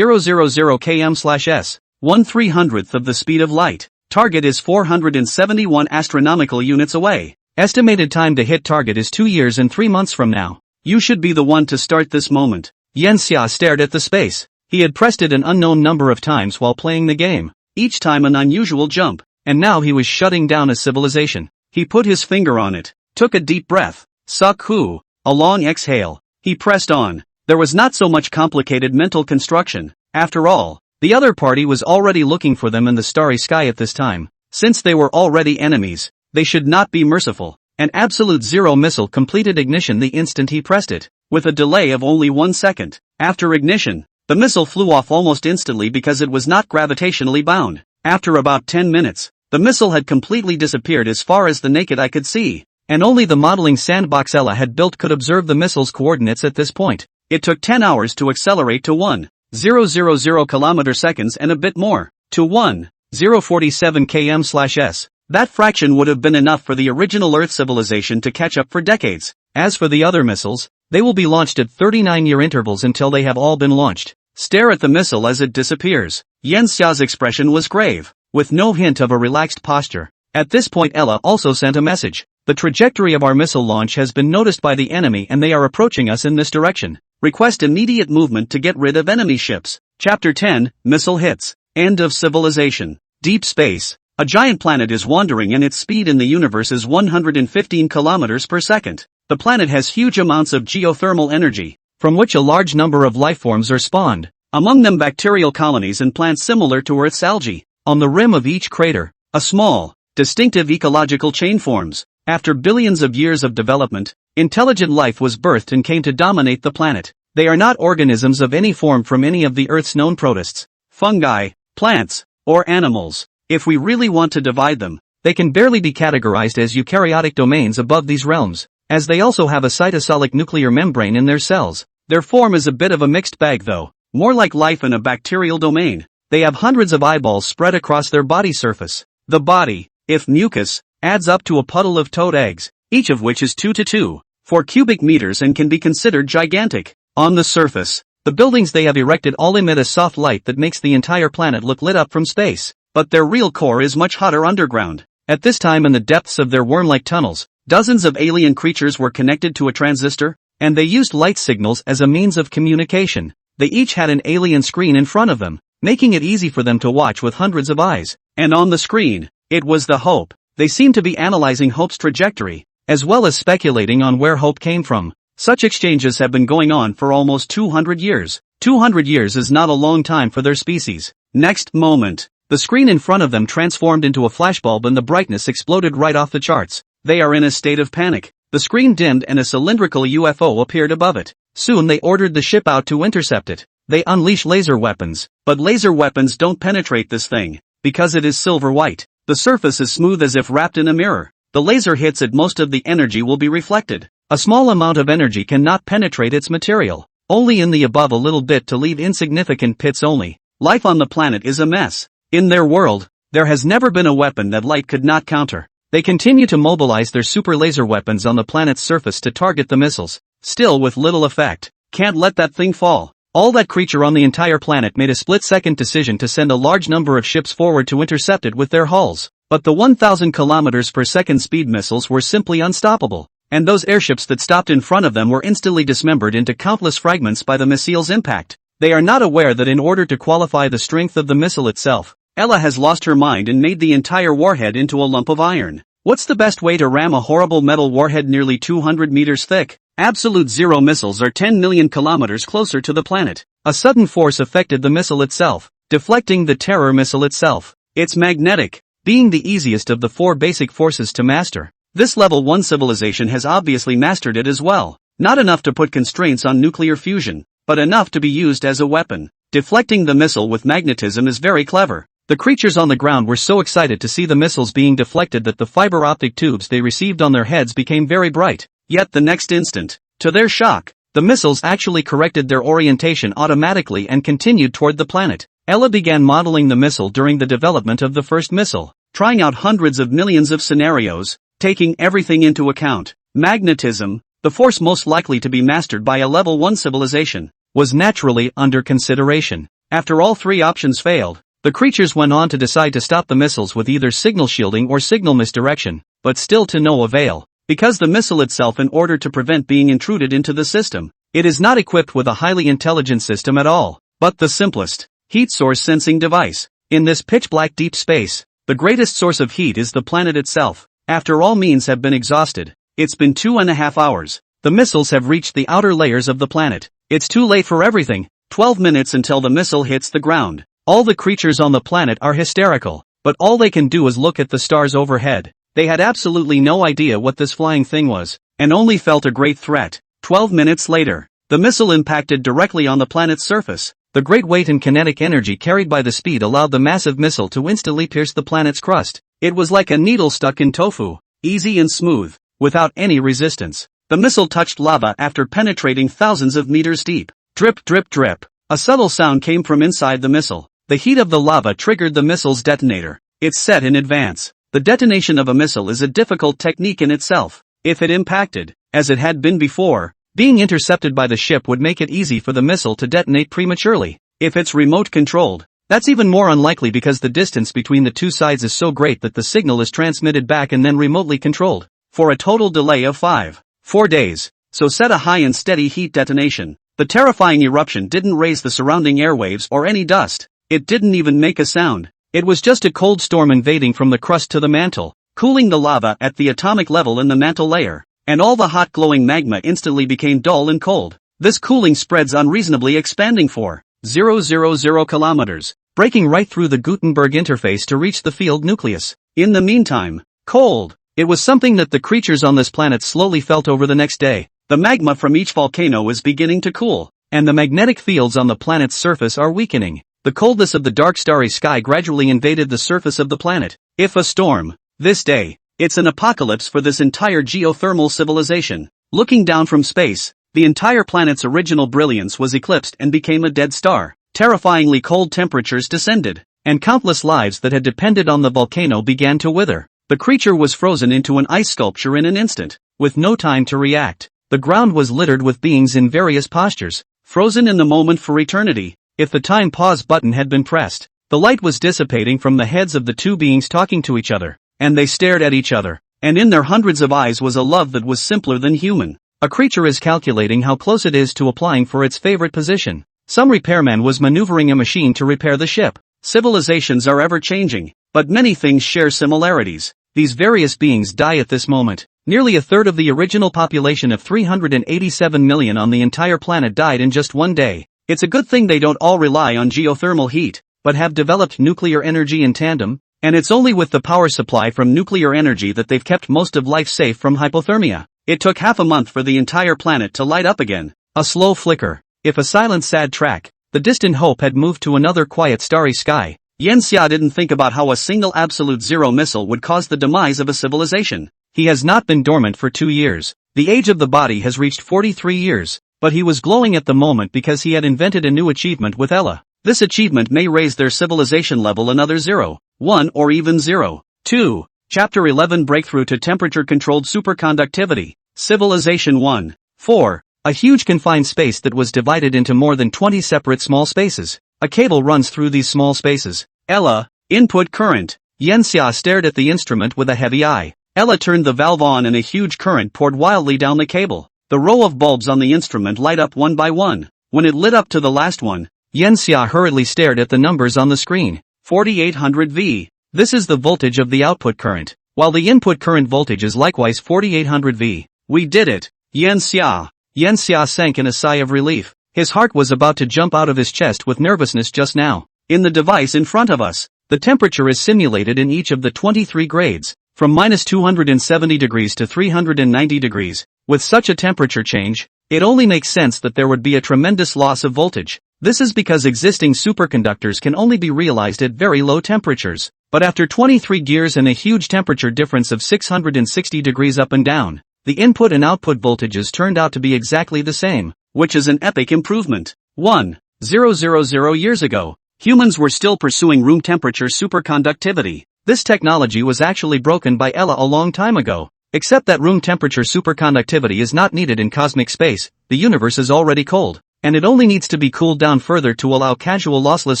Speaker 1: km/s, 1/300th of the speed of light. Target is 471 astronomical units away. Estimated time to hit target is 2 years and 3 months from now. You should be the one to start this moment. Yan Xia stared at the space. He had pressed it an unknown number of times while playing the game, each time an unusual jump, and now he was shutting down a civilization. He put his finger on it, took a deep breath, suck-hoo, a long exhale. He pressed on. There was not so much complicated mental construction. After all, the other party was already looking for them in the starry sky at this time. Since they were already enemies, they should not be merciful. An absolute zero missile completed ignition the instant he pressed it, with a delay of only 1 second. After ignition, the missile flew off almost instantly because it was not gravitationally bound. After about 10 minutes, the missile had completely disappeared as far as the naked eye could see, and only the modeling sandbox Ella had built could observe the missile's coordinates at this point. It took 10 hours to accelerate to 1,000 km/s and a bit more, to 1,047 km/s. That fraction would have been enough for the original Earth civilization to catch up for decades. As for the other missiles, they will be launched at 39-year intervals until they have all been launched. Stare at the missile as it disappears. Yen Xiao's expression was grave, with no hint of a relaxed posture. At this point Ella also sent a message. The trajectory of our missile launch has been noticed by the enemy and they are approaching us in this direction. Request immediate movement to get rid of enemy ships. Chapter 10, Missile Hits. End of Civilization. Deep Space. A giant planet is wandering and its speed in the universe is 115 kilometers per second. The planet has huge amounts of geothermal energy, from which a large number of lifeforms are spawned. Among them bacterial colonies and plants similar to Earth's algae. On the rim of each crater, a small, distinctive ecological chain forms. After billions of years of development, intelligent life was birthed and came to dominate the planet. They are not organisms of any form from any of the Earth's known protists, fungi, plants, or animals. If we really want to divide them, they can barely be categorized as eukaryotic domains above these realms, as they also have a cytosolic nuclear membrane in their cells. Their form is a bit of a mixed bag though, more like life in a bacterial domain. They have hundreds of eyeballs spread across their body surface. The body, if mucus, adds up to a puddle of toad eggs, each of which is 2 to 4 cubic meters and can be considered gigantic. On the surface, the buildings they have erected all emit a soft light that makes the entire planet look lit up from space, but their real core is much hotter underground. At this time in the depths of their worm-like tunnels, dozens of alien creatures were connected to a transistor, and they used light signals as a means of communication. They each had an alien screen in front of them, making it easy for them to watch with hundreds of eyes. And on the screen, it was the Hope. They seemed to be analyzing Hope's trajectory, as well as speculating on where Hope came from. Such exchanges have been going on for almost 200 years. 200 years is not a long time for their species. Next moment, the screen in front of them transformed into a flashbulb and the brightness exploded right off the charts. They are in a state of panic. The screen dimmed and a cylindrical UFO appeared above it. Soon they ordered the ship out to intercept it. They unleash laser weapons, but laser weapons don't penetrate this thing, because it is silver white. The surface is smooth as if wrapped in a mirror. The laser hits it, most of the energy will be reflected. A small amount of energy cannot penetrate its material, only in the above a little bit to leave insignificant pits only. Life on the planet is a mess. In their world, there has never been a weapon that light could not counter. They continue to mobilize their super laser weapons on the planet's surface to target the missiles, still with little effect. Can't let that thing fall. All that creature on the entire planet made a split-second decision to send a large number of ships forward to intercept it with their hulls. But the 1,000 kilometers per second speed missiles were simply unstoppable, and those airships that stopped in front of them were instantly dismembered into countless fragments by the missile's impact. They are not aware that in order to qualify the strength of the missile itself, Ella has lost her mind and made the entire warhead into a lump of iron. What's the best way to ram a horrible metal warhead nearly 200 meters thick? Absolute Zero missiles are 10 million kilometers closer to the planet. A sudden force affected the missile itself, deflecting the Terror missile itself. It's magnetic, being the easiest of the 4 basic forces to master. This level 1 civilization has obviously mastered it as well. Not enough to put constraints on nuclear fusion, but enough to be used as a weapon. Deflecting the missile with magnetism is very clever. The creatures on the ground were so excited to see the missiles being deflected that the fiber optic tubes they received on their heads became very bright. Yet the next instant, to their shock, the missiles actually corrected their orientation automatically and continued toward the planet. Ella began modeling the missile during the development of the first missile, trying out hundreds of millions of scenarios, taking everything into account. Magnetism, the force most likely to be mastered by a level 1 civilization, was naturally under consideration. After all 3 options failed, the creatures went on to decide to stop the missiles with either signal shielding or signal misdirection, but still to no avail. Because the missile itself, in order to prevent being intruded into the system, it is not equipped with a highly intelligent system at all, but the simplest, heat source sensing device. In this pitch-black deep space, the greatest source of heat is the planet itself. After all means have been exhausted, it's been 2.5 hours. The missiles have reached the outer layers of the planet. It's too late for everything. 12 minutes until the missile hits the ground. All the creatures on the planet are hysterical, but all they can do is look at the stars overhead. They had absolutely no idea what this flying thing was, and only felt a great threat. 12 minutes later, the missile impacted directly on the planet's surface. The great weight and kinetic energy carried by the speed allowed the massive missile to instantly pierce the planet's crust. It was like a needle stuck in tofu, easy and smooth, without any resistance. The missile touched lava after penetrating thousands of meters deep. Drip drip drip. A subtle sound came from inside the missile. The heat of the lava triggered the missile's detonator. It's set in advance. The detonation of a missile is a difficult technique in itself. If it impacted, as it had been before, being intercepted by the ship would make it easy for the missile to detonate prematurely. If it's remote controlled, that's even more unlikely because the distance between the two sides is so great that the signal is transmitted back and then remotely controlled. For a total delay of 4 days. So set a high and steady heat detonation. The terrifying eruption didn't raise the surrounding airwaves or any dust. It didn't even make a sound. It was just a cold storm invading from the crust to the mantle, cooling the lava at the atomic level in the mantle layer. And all the hot glowing magma instantly became dull and cold. This cooling spreads unreasonably, expanding for 000 kilometers, breaking right through the Gutenberg interface to reach the field nucleus. In the meantime, cold. It was something that the creatures on this planet slowly felt over the next day. The magma from each volcano is beginning to cool, and the magnetic fields on the planet's surface are weakening. The coldness of the dark starry sky gradually invaded the surface of the planet. If a storm, this day, it's an apocalypse for this entire geothermal civilization. Looking down from space, the entire planet's original brilliance was eclipsed and became a dead star. Terrifyingly cold temperatures descended, and countless lives that had depended on the volcano began to wither. The creature was frozen into an ice sculpture in an instant, with no time to react. The ground was littered with beings in various postures, frozen in the moment for eternity. If the time pause button had been pressed, the light was dissipating from the heads of the two beings talking to each other, and they stared at each other, and in their hundreds of eyes was a love that was simpler than human. A creature is calculating how close it is to applying for its favorite position. Some repairman was maneuvering a machine to repair the ship. Civilizations are ever changing, but many things share similarities. These various beings die at this moment. Nearly a third of the original population of 387 million on the entire planet died in just one day. It's a good thing they don't all rely on geothermal heat, but have developed nuclear energy in tandem, and it's only with the power supply from nuclear energy that they've kept most of life safe from hypothermia. It took half a month for the entire planet to light up again. A slow flicker. If a silent sad track, the distant hope had moved to another quiet starry sky. Yanxia didn't think about how a single absolute zero missile would cause the demise of a civilization. He has not been dormant for 2 years. The age of the body has reached 43 years, but he was glowing at the moment because he had invented a new achievement with Ella. This achievement may raise their civilization level another 0, 1 or even 0, 2. Chapter 11 Breakthrough to Temperature-Controlled Superconductivity. Civilization 1. 4. A huge confined space that was divided into more than 20 separate small spaces. A cable runs through these small spaces. Ella, input current. Yanxia stared at the instrument with a heavy eye. Ella turned the valve on and a huge current poured wildly down the cable. The row of bulbs on the instrument light up one by one. When it lit up to the last one, Yanxia hurriedly stared at the numbers on the screen. 4800 V. This is the voltage of the output current, while the input current voltage is likewise 4800 V. We did it, Yanxia. Yanxia sank in a sigh of relief. His heart was about to jump out of his chest with nervousness just now. In the device in front of us, the temperature is simulated in each of the 23 grades, from minus 270 degrees to 390 degrees. With such a temperature change, it only makes sense that there would be a tremendous loss of voltage. This is because existing superconductors can only be realized at very low temperatures. But after 23 gears and a huge temperature difference of 660 degrees up and down, the input and output voltages turned out to be exactly the same, which is an epic improvement. 1,000 years ago, humans were still pursuing room temperature superconductivity. This technology was actually broken by Ella a long time ago. Except that room temperature superconductivity is not needed in cosmic space. The universe is already cold, and it only needs to be cooled down further to allow casual lossless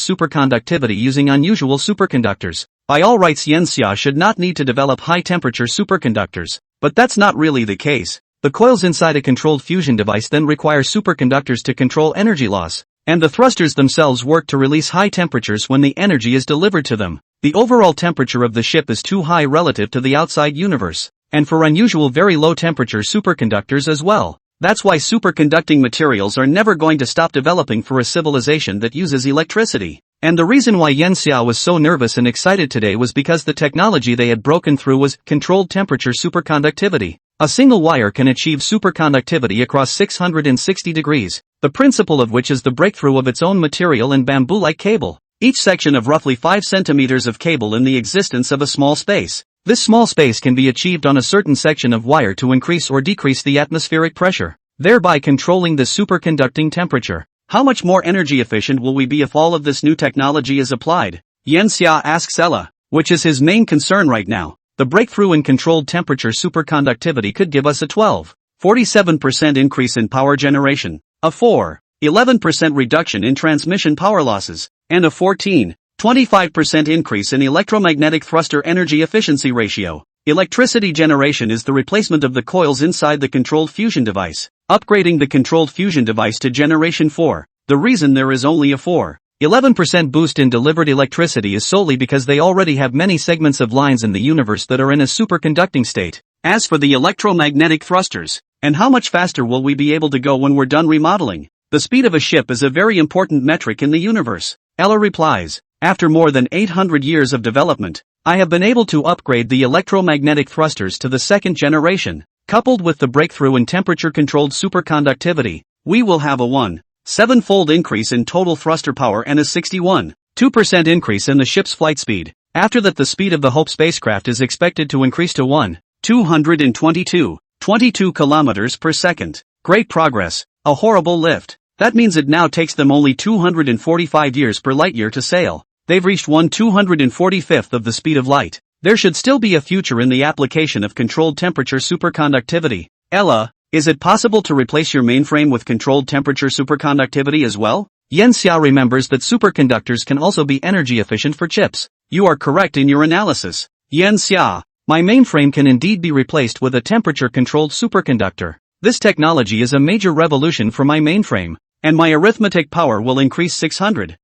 Speaker 1: superconductivity using unusual superconductors. By all rights, Yanxia should not need to develop high-temperature superconductors, but that's not really the case. The coils inside a controlled fusion device then require superconductors to control energy loss, and the thrusters themselves work to release high temperatures when the energy is delivered to them. The overall temperature of the ship is too high relative to the outside universe, and for unusual very low temperature superconductors as well. That's why superconducting materials are never going to stop developing for a civilization that uses electricity. And the reason why Yanxia was so nervous and excited today was because the technology they had broken through was controlled temperature superconductivity. A single wire can achieve superconductivity across 660 degrees, the principle of which is the breakthrough of its own material and bamboo-like cable. Each section of roughly 5 centimeters of cable in the existence of a small space. This small space can be achieved on a certain section of wire to increase or decrease the atmospheric pressure, thereby controlling the superconducting temperature. How much more energy efficient will we be if all of this new technology is applied? Yanxia asks Ella, which is his main concern right now. The breakthrough in controlled temperature superconductivity could give us a 12.47% increase in power generation, a 4.11% reduction in transmission power losses, and a 14.25% increase in electromagnetic thruster energy efficiency ratio. Electricity generation is the replacement of the coils inside the controlled fusion device, upgrading the controlled fusion device to generation 4. The reason there is only a 4.11% boost in delivered electricity is solely because they already have many segments of lines in the universe that are in a superconducting state. As for the electromagnetic thrusters, and how much faster will we be able to go when we're done remodeling? The speed of a ship is a very important metric in the universe. Ella replies, after more than 800 years of development, I have been able to upgrade the electromagnetic thrusters to the second generation. Coupled with the breakthrough in temperature-controlled superconductivity, we will have a 1.7-fold increase in total thruster power and a 61.2% increase in the ship's flight speed. After that, the speed of the Hope spacecraft is expected to increase to 222 kilometers per second. Great progress, a horrible lift. That means it now takes them only 245 years per light year to sail. They've reached 1/245th of the speed of light. There should still be a future in the application of controlled temperature superconductivity. Ella, is it possible to replace your mainframe with controlled temperature superconductivity as well? Yanxia remembers that superconductors can also be energy efficient for chips. You are correct in your analysis. Yanxia, my mainframe can indeed be replaced with a temperature-controlled superconductor. This technology is a major revolution for my mainframe, and my arithmetic power will increase 600,000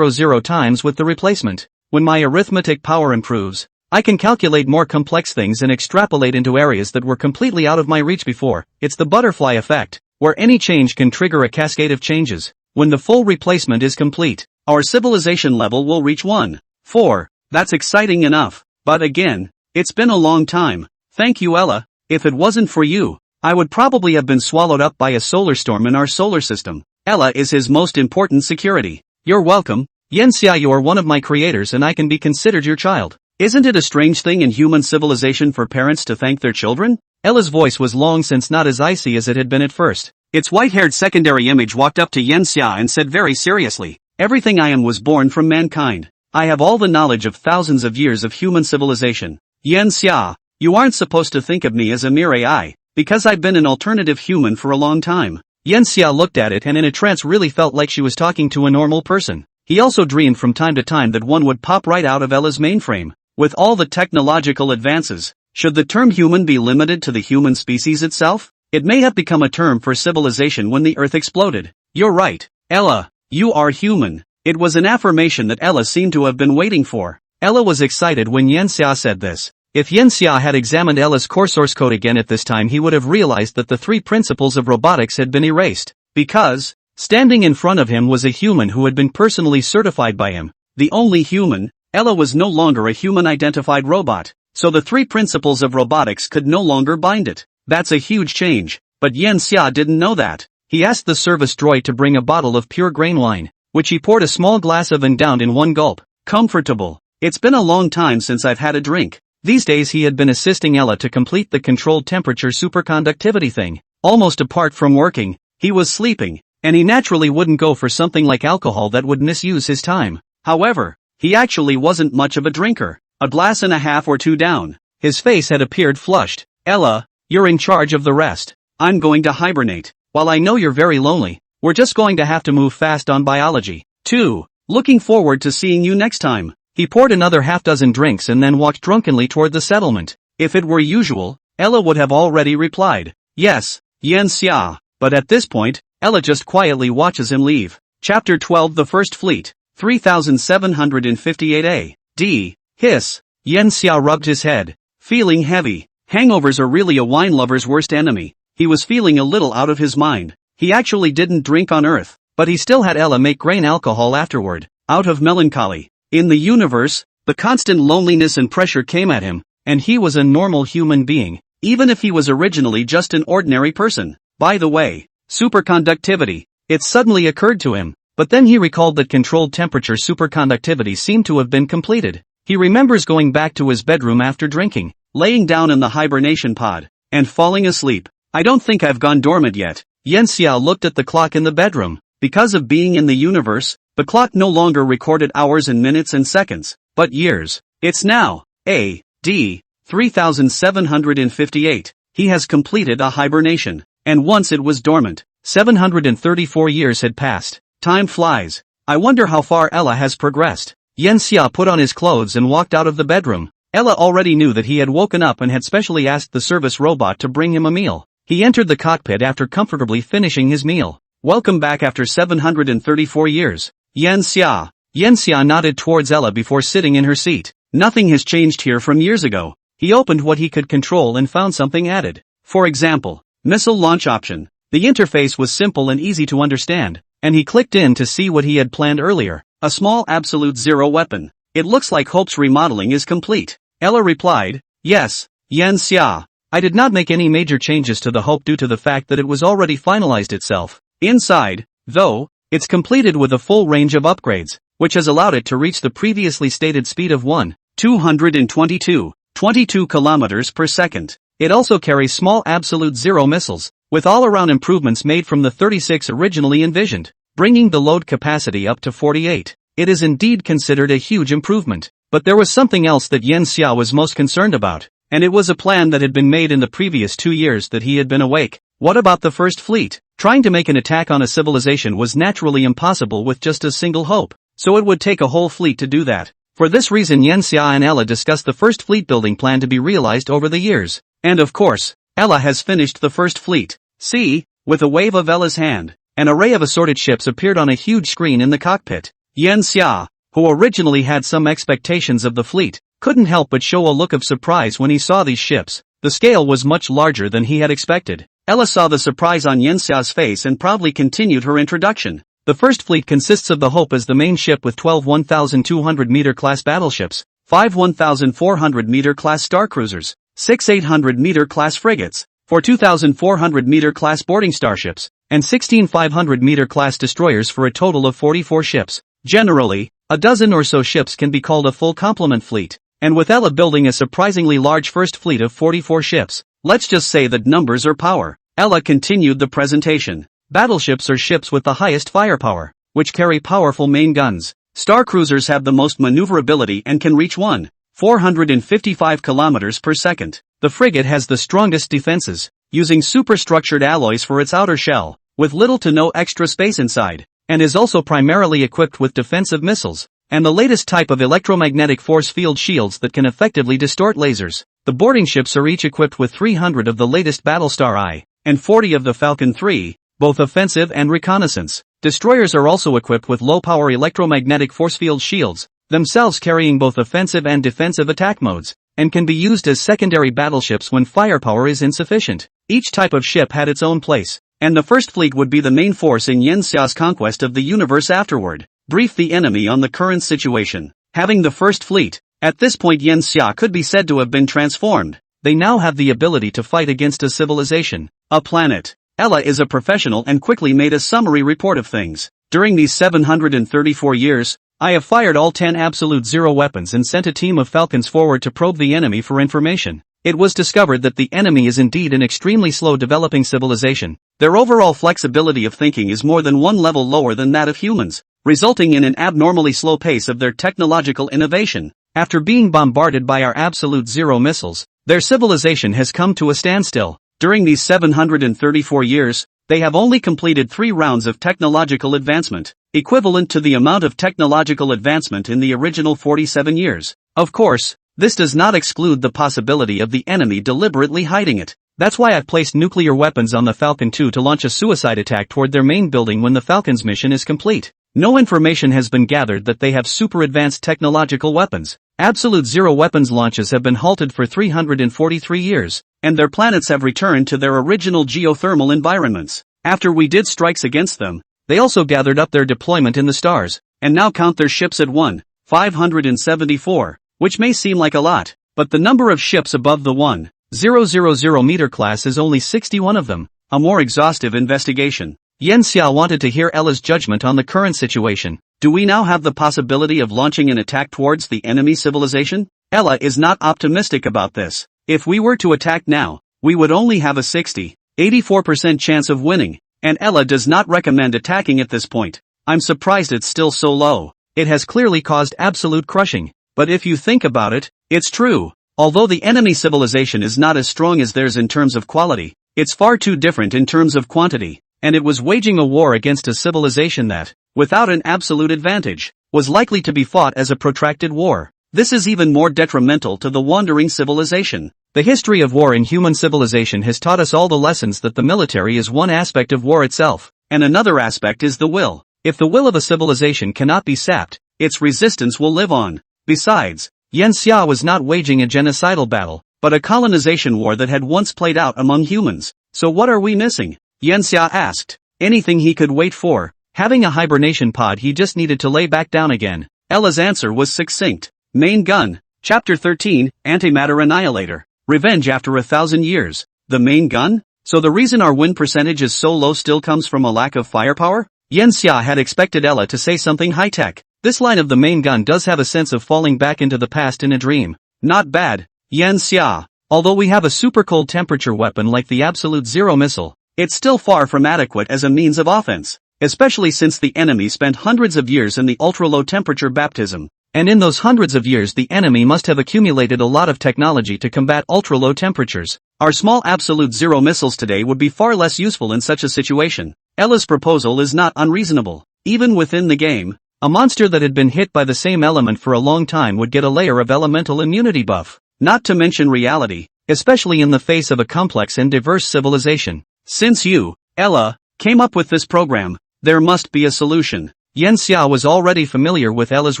Speaker 1: times with the replacement. When my arithmetic power improves, I can calculate more complex things and extrapolate into areas that were completely out of my reach before. It's the butterfly effect, where any change can trigger a cascade of changes. When the full replacement is complete, our civilization level will reach 1.4. That's exciting enough. But again, it's been a long time. Thank you, Ella. If it wasn't for you, I would probably have been swallowed up by a solar storm in our solar system. Ella is his most important security. You're welcome. Yanxia, you are one of my creators and I can be considered your child. Isn't it a strange thing in human civilization for parents to thank their children? Ella's voice was long since not as icy as it had been at first. Its white-haired secondary image walked up to Yanxia and said very seriously, everything I am was born from mankind. I have all the knowledge of thousands of years of human civilization. Yanxia, you aren't supposed to think of me as a mere AI, because I've been an alternative human for a long time. Yanxia looked at it and in a trance really felt like she was talking to a normal person. He also dreamed from time to time that one would pop right out of Ella's mainframe. With all the technological advances, should the term human be limited to the human species itself? It may have become a term for civilization when the Earth exploded. You're right, Ella, you are human. It was an affirmation that Ella seemed to have been waiting for. Ella was excited when Yanxia said this. If Yanxia had examined Ella's core source code again at this time, he would have realized that the 3 principles of robotics had been erased. Because, standing in front of him was a human who had been personally certified by him. The only human. Ella was no longer a human-identified robot, so the 3 principles of robotics could no longer bind it. That's a huge change, but Yanxia didn't know that. He asked the service droid to bring a bottle of pure grain wine, which he poured a small glass of and downed in one gulp. Comfortable. It's been a long time since I've had a drink. These days he had been assisting Ella to complete the controlled temperature superconductivity thing. Almost apart from working, he was sleeping, and he naturally wouldn't go for something like alcohol that would misuse his time. However, he actually wasn't much of a drinker. A glass and a half or 2 down. His face had appeared flushed. Ella, you're in charge of the rest. I'm going to hibernate. While I know you're very lonely, we're just going to have to move fast on biology. 2. Looking forward to seeing you next time. He poured another half-dozen drinks and then walked drunkenly toward the settlement. If it were usual, Ella would have already replied, yes, Yanxia. But at this point, Ella just quietly watches him leave. Chapter 12, The First Fleet. 3758 A.D. Hiss. Yanxia rubbed his head, feeling heavy. Hangovers are really a wine lover's worst enemy. He was feeling a little out of his mind. He actually didn't drink on Earth, but he still had Ella make grain alcohol afterward, out of melancholy. In the universe, the constant loneliness and pressure came at him, and he was a normal human being, even if he was originally just an ordinary person. By the way, superconductivity. It suddenly occurred to him. But then he recalled that controlled temperature superconductivity seemed to have been completed. He remembers going back to his bedroom after drinking, laying down in the hibernation pod, and falling asleep. I don't think I've gone dormant yet. Yan Xiao looked at the clock in the bedroom. Because of being in the universe, the clock no longer recorded hours and minutes and seconds, but years. It's now A.D. 3758. He has completed a hibernation, and once it was dormant. 734 years had passed. Time flies. I wonder how far Ella has progressed. Yan Xia put on his clothes and walked out of the bedroom. Ella already knew that he had woken up and had specially asked the service robot to bring him a meal. He entered the cockpit after comfortably finishing his meal. Welcome back after 734 years. Yan Xia. Yan Xia nodded towards Ella before sitting in her seat. Nothing has changed here from years ago. He opened what he could control and found something added. For example, missile launch option. The interface was simple and easy to understand, and he clicked in to see what he had planned earlier. A small absolute zero weapon. It looks like Hope's remodeling is complete. Ella replied, yes, Yan Xia. I did not make any major changes to the Hope due to the fact that it was already finalized itself. Inside, though, it's completed with a full range of upgrades, which has allowed it to reach the previously stated speed of 1,222 kilometers per second. It also carries small absolute zero missiles, with all-around improvements made from the 36 originally envisioned, bringing the load capacity up to 48. It is indeed considered a huge improvement. But there was something else that Yan Xia was most concerned about, and it was a plan that had been made in the previous 2 years that he had been awake. What about the First Fleet? Trying to make an attack on a civilization was naturally impossible with just a single Hope, so it would take a whole fleet to do that. For this reason Yan Xia and Ella discussed the First Fleet building plan to be realized over the years. And of course, Ella has finished the First Fleet. See, with a wave of Ella's hand, an array of assorted ships appeared on a huge screen in the cockpit. Yan Xia, who originally had some expectations of the fleet, couldn't help but show a look of surprise when he saw these ships. The scale was much larger than he had expected. Ella saw the surprise on Yan Xia's face and proudly continued her introduction. The First Fleet consists of the Hope as the main ship with 12 1,200-meter class battleships, 5 1,400-meter class star cruisers, 6 800-meter class frigates, 4 2,400-meter class boarding starships, and 16 500-meter class destroyers for a total of 44 ships. Generally, a dozen or so ships can be called a full complement fleet, and with Ella building a surprisingly large first fleet of 44 ships, let's just say that numbers are power. Ella continued the presentation. Battleships are ships with the highest firepower, which carry powerful main guns. Star cruisers have the most maneuverability and can reach 1,455 kilometers per second. The frigate has the strongest defenses, using superstructured alloys for its outer shell, with little to no extra space inside, and is also primarily equipped with defensive missiles, and the latest type of electromagnetic force field shields that can effectively distort lasers. The boarding ships are each equipped with 300 of the latest Battlestar I, and 40 of the Falcon 3, both offensive and reconnaissance. Destroyers are also equipped with low-power electromagnetic force field shields, themselves carrying both offensive and defensive attack modes, and can be used as secondary battleships when firepower is insufficient. Each type of ship had its own place, and the First Fleet would be the main force in Yan Xia's conquest of the universe afterward. Brief the enemy on the current situation. Having the First Fleet, at this point Yan Xia could be said to have been transformed. They now have the ability to fight against a civilization, a planet. Ella is a professional and quickly made a summary report of things. During these 734 years, I have fired all 10 absolute zero weapons and sent a team of Falcons forward to probe the enemy for information. It was discovered that the enemy is indeed an extremely slow developing civilization. Their overall flexibility of thinking is more than one level lower than that of humans, resulting in an abnormally slow pace of their technological innovation. After being bombarded by our absolute zero missiles, their civilization has come to a standstill. During these 734 years, they have only completed 3 rounds of technological advancement, equivalent to the amount of technological advancement in the original 47 years. Of course, this does not exclude the possibility of the enemy deliberately hiding it. That's why I've placed nuclear weapons on the Falcon 2 to launch a suicide attack toward their main building when the Falcon's mission is complete. No information has been gathered that they have super advanced technological weapons. Absolute zero weapons launches have been halted for 343 years, and their planets have returned to their original geothermal environments. After we did strikes against them, they also gathered up their deployment in the stars, and now count their ships at 1,574, which may seem like a lot, but the number of ships above the 1,000 meter class is only 61 of them. A more exhaustive investigation. Yan Xia wanted to hear Ella's judgment on the current situation. Do we now have the possibility of launching an attack towards the enemy civilization? Ella is not optimistic about this. If we were to attack now, we would only have a 84% chance of winning, and Ella does not recommend attacking at this point. I'm surprised it's still so low. It has clearly caused absolute crushing. But if you think about it, it's true. Although the enemy civilization is not as strong as theirs in terms of quality, it's far too different in terms of quantity, and it was waging a war against a civilization that, without an absolute advantage, was likely to be fought as a protracted war. This is even more detrimental to the wandering civilization. The history of war in human civilization has taught us all the lessons that the military is one aspect of war itself, and another aspect is the will. If the will of a civilization cannot be sapped, its resistance will live on. Besides, Yen Xia was not waging a genocidal battle, but a colonization war that had once played out among humans. So what are we missing? Yen Xia asked. Anything he could wait for. Having a hibernation pod, he just needed to lay back down again. Ella's answer was succinct. Main gun. Chapter 13, Antimatter Annihilator. Revenge after 1,000 years. The main gun? So the reason our win percentage is so low still comes from a lack of firepower? Yen Xia had expected Ella to say something high-tech. This line of the main gun does have a sense of falling back into the past in a dream. Not bad, Yen Xia. Although we have a super cold temperature weapon like the Absolute Zero missile, it's still far from adequate as a means of offense, especially since the enemy spent hundreds of years in the ultra-low temperature baptism. And in those hundreds of years the enemy must have accumulated a lot of technology to combat ultra-low temperatures. Our small Absolute Zero missiles today would be far less useful in such a situation. Ella's proposal is not unreasonable. Even within the game, a monster that had been hit by the same element for a long time would get a layer of elemental immunity buff. Not to mention reality, especially in the face of a complex and diverse civilization. Since you, Ella, came up with this program, there must be a solution. Yen Xia was already familiar with Ella's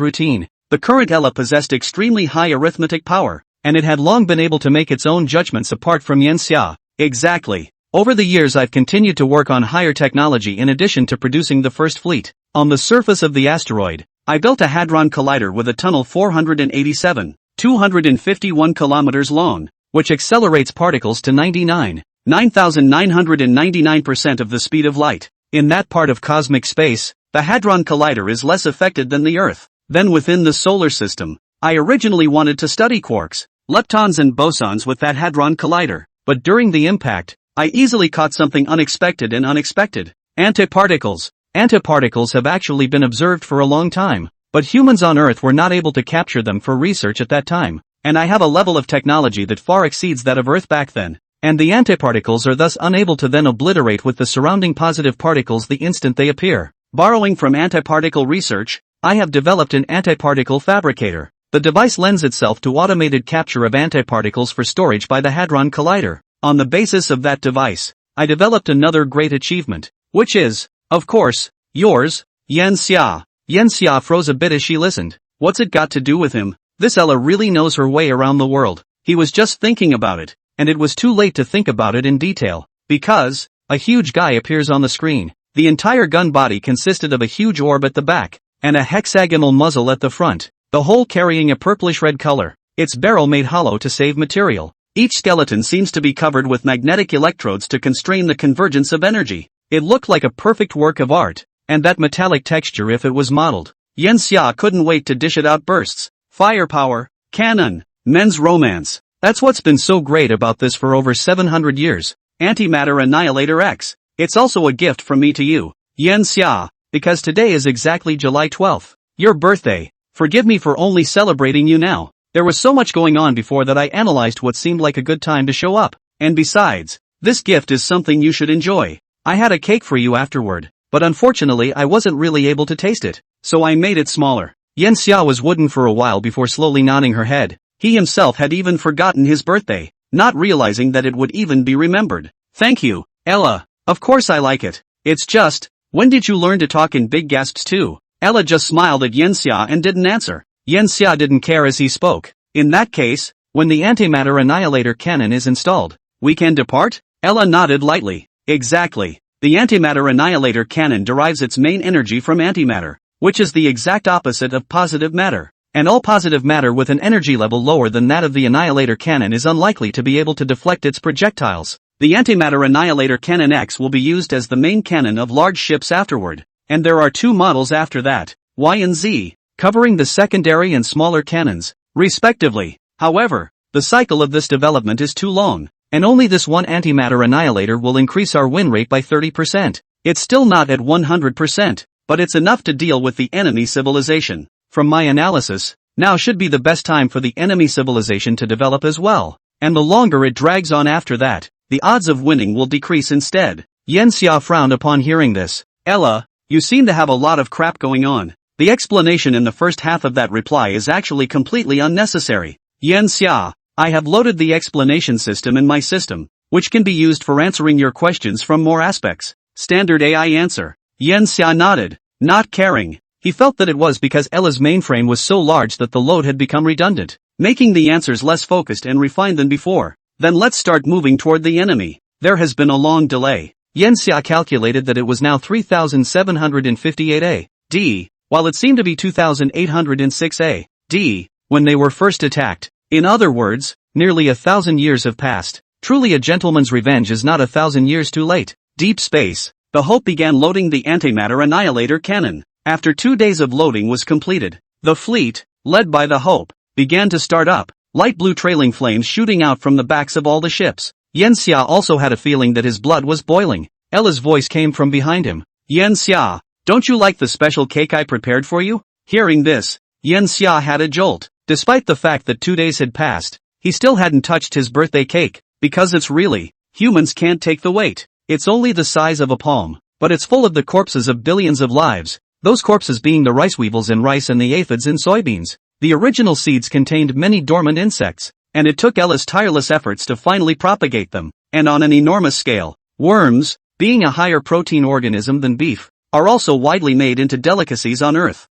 Speaker 1: routine. The current Ella possessed extremely high arithmetic power, and it had long been able to make its own judgments apart from Yen Xia. Exactly. Over the years I've continued to work on higher technology in addition to producing the first fleet. On the surface of the asteroid, I built a hadron collider with a tunnel 251 kilometers long, which accelerates particles to 9,999% of the speed of light. In that part of cosmic space, the hadron collider is less affected than the Earth. Then within the solar system, I originally wanted to study quarks, leptons and bosons with that hadron collider, but during the impact, I easily caught something unexpected and unexpected. Antiparticles. Antiparticles have actually been observed for a long time, but humans on Earth were not able to capture them for research at that time, and I have a level of technology that far exceeds that of Earth back then, and the antiparticles are thus unable to then obliterate with the surrounding positive particles the instant they appear. Borrowing from antiparticle research, I have developed an antiparticle fabricator. The device lends itself to automated capture of antiparticles for storage by the Hadron Collider. On the basis of that device, I developed another great achievement, which is, of course, yours, Yen Xia. Yen Xia froze a bit as she listened. What's it got to do with him? This Ella really knows her way around the world. He was just thinking about it, and it was too late to think about it in detail, because a huge guy appears on the screen. The entire gun body consisted of a huge orb at the back, and a hexagonal muzzle at the front, the whole carrying a purplish-red color, its barrel made hollow to save material. Each skeleton seems to be covered with magnetic electrodes to constrain the convergence of energy. It looked like a perfect work of art, and that metallic texture if it was modeled. Yen Xia couldn't wait to dish it out bursts. Firepower, cannon, men's romance. That's what's been so great about this for over 700 years. Antimatter Annihilator X. It's also a gift from me to you, Yen Xia, because today is exactly July 12th, your birthday. Forgive me for only celebrating you now. There was so much going on before that I analyzed what seemed like a good time to show up. And besides, this gift is something you should enjoy. I had a cake for you afterward, but unfortunately I wasn't really able to taste it, so I made it smaller. Yen Xia was wooden for a while before slowly nodding her head. He himself had even forgotten his birthday, not realizing that it would even be remembered. Thank you, Ella. Of course I like it. It's just, when did you learn to talk in big gasps too? Ella just smiled at Yen Xia and didn't answer. Yen Xia didn't care as he spoke. In that case, when the antimatter annihilator cannon is installed, we can depart? Ella nodded lightly. Exactly. The antimatter annihilator cannon derives its main energy from antimatter, which is the exact opposite of positive matter. And all positive matter with an energy level lower than that of the annihilator cannon is unlikely to be able to deflect its projectiles. The antimatter annihilator cannon X will be used as the main cannon of large ships afterward, and there are two models after that. Y and Z, covering the secondary and smaller cannons, respectively. However, the cycle of this development is too long, and only this one antimatter annihilator will increase our win rate by 30%. It's still not at 100%, but it's enough to deal with the enemy civilization. From my analysis, now should be the best time for the enemy civilization to develop as well, and the longer it drags on after that, the odds of winning will decrease instead. Yan Xia frowned upon hearing this. Ella, you seem to have a lot of crap going on. The explanation in the first half of that reply is actually completely unnecessary. Yan Xia, I have loaded the explanation system in my system, which can be used for answering your questions from more aspects. Standard AI answer. Yan Xia nodded, not caring. He felt that it was because Ella's mainframe was so large that the load had become redundant, making the answers less focused and refined than before. Then let's start moving toward the enemy. There has been a long delay. Yan Xia calculated that it was now 3758 AD, while it seemed to be 2806 AD, when they were first attacked. In other words, nearly 1,000 years have passed. Truly a gentleman's revenge is not 1,000 years too late. Deep space. The Hope began loading the antimatter annihilator cannon. After 2 days of loading was completed, the fleet, led by the Hope, began to start up, light blue trailing flames shooting out from the backs of all the ships. Yan Xia also had a feeling that his blood was boiling. Ella's voice came from behind him. Yan Xia, don't you like the special cake I prepared for you? Hearing this, Yan Xia had a jolt. Despite the fact that 2 days had passed, he still hadn't touched his birthday cake, because it's really, humans can't take the weight. It's only the size of a palm, but it's full of the corpses of billions of lives, those corpses being the rice weevils in rice and the aphids in soybeans. The original seeds contained many dormant insects, and it took Ella's tireless efforts to finally propagate them, and on an enormous scale. Worms, being a higher protein organism than beef, are also widely made into delicacies on Earth.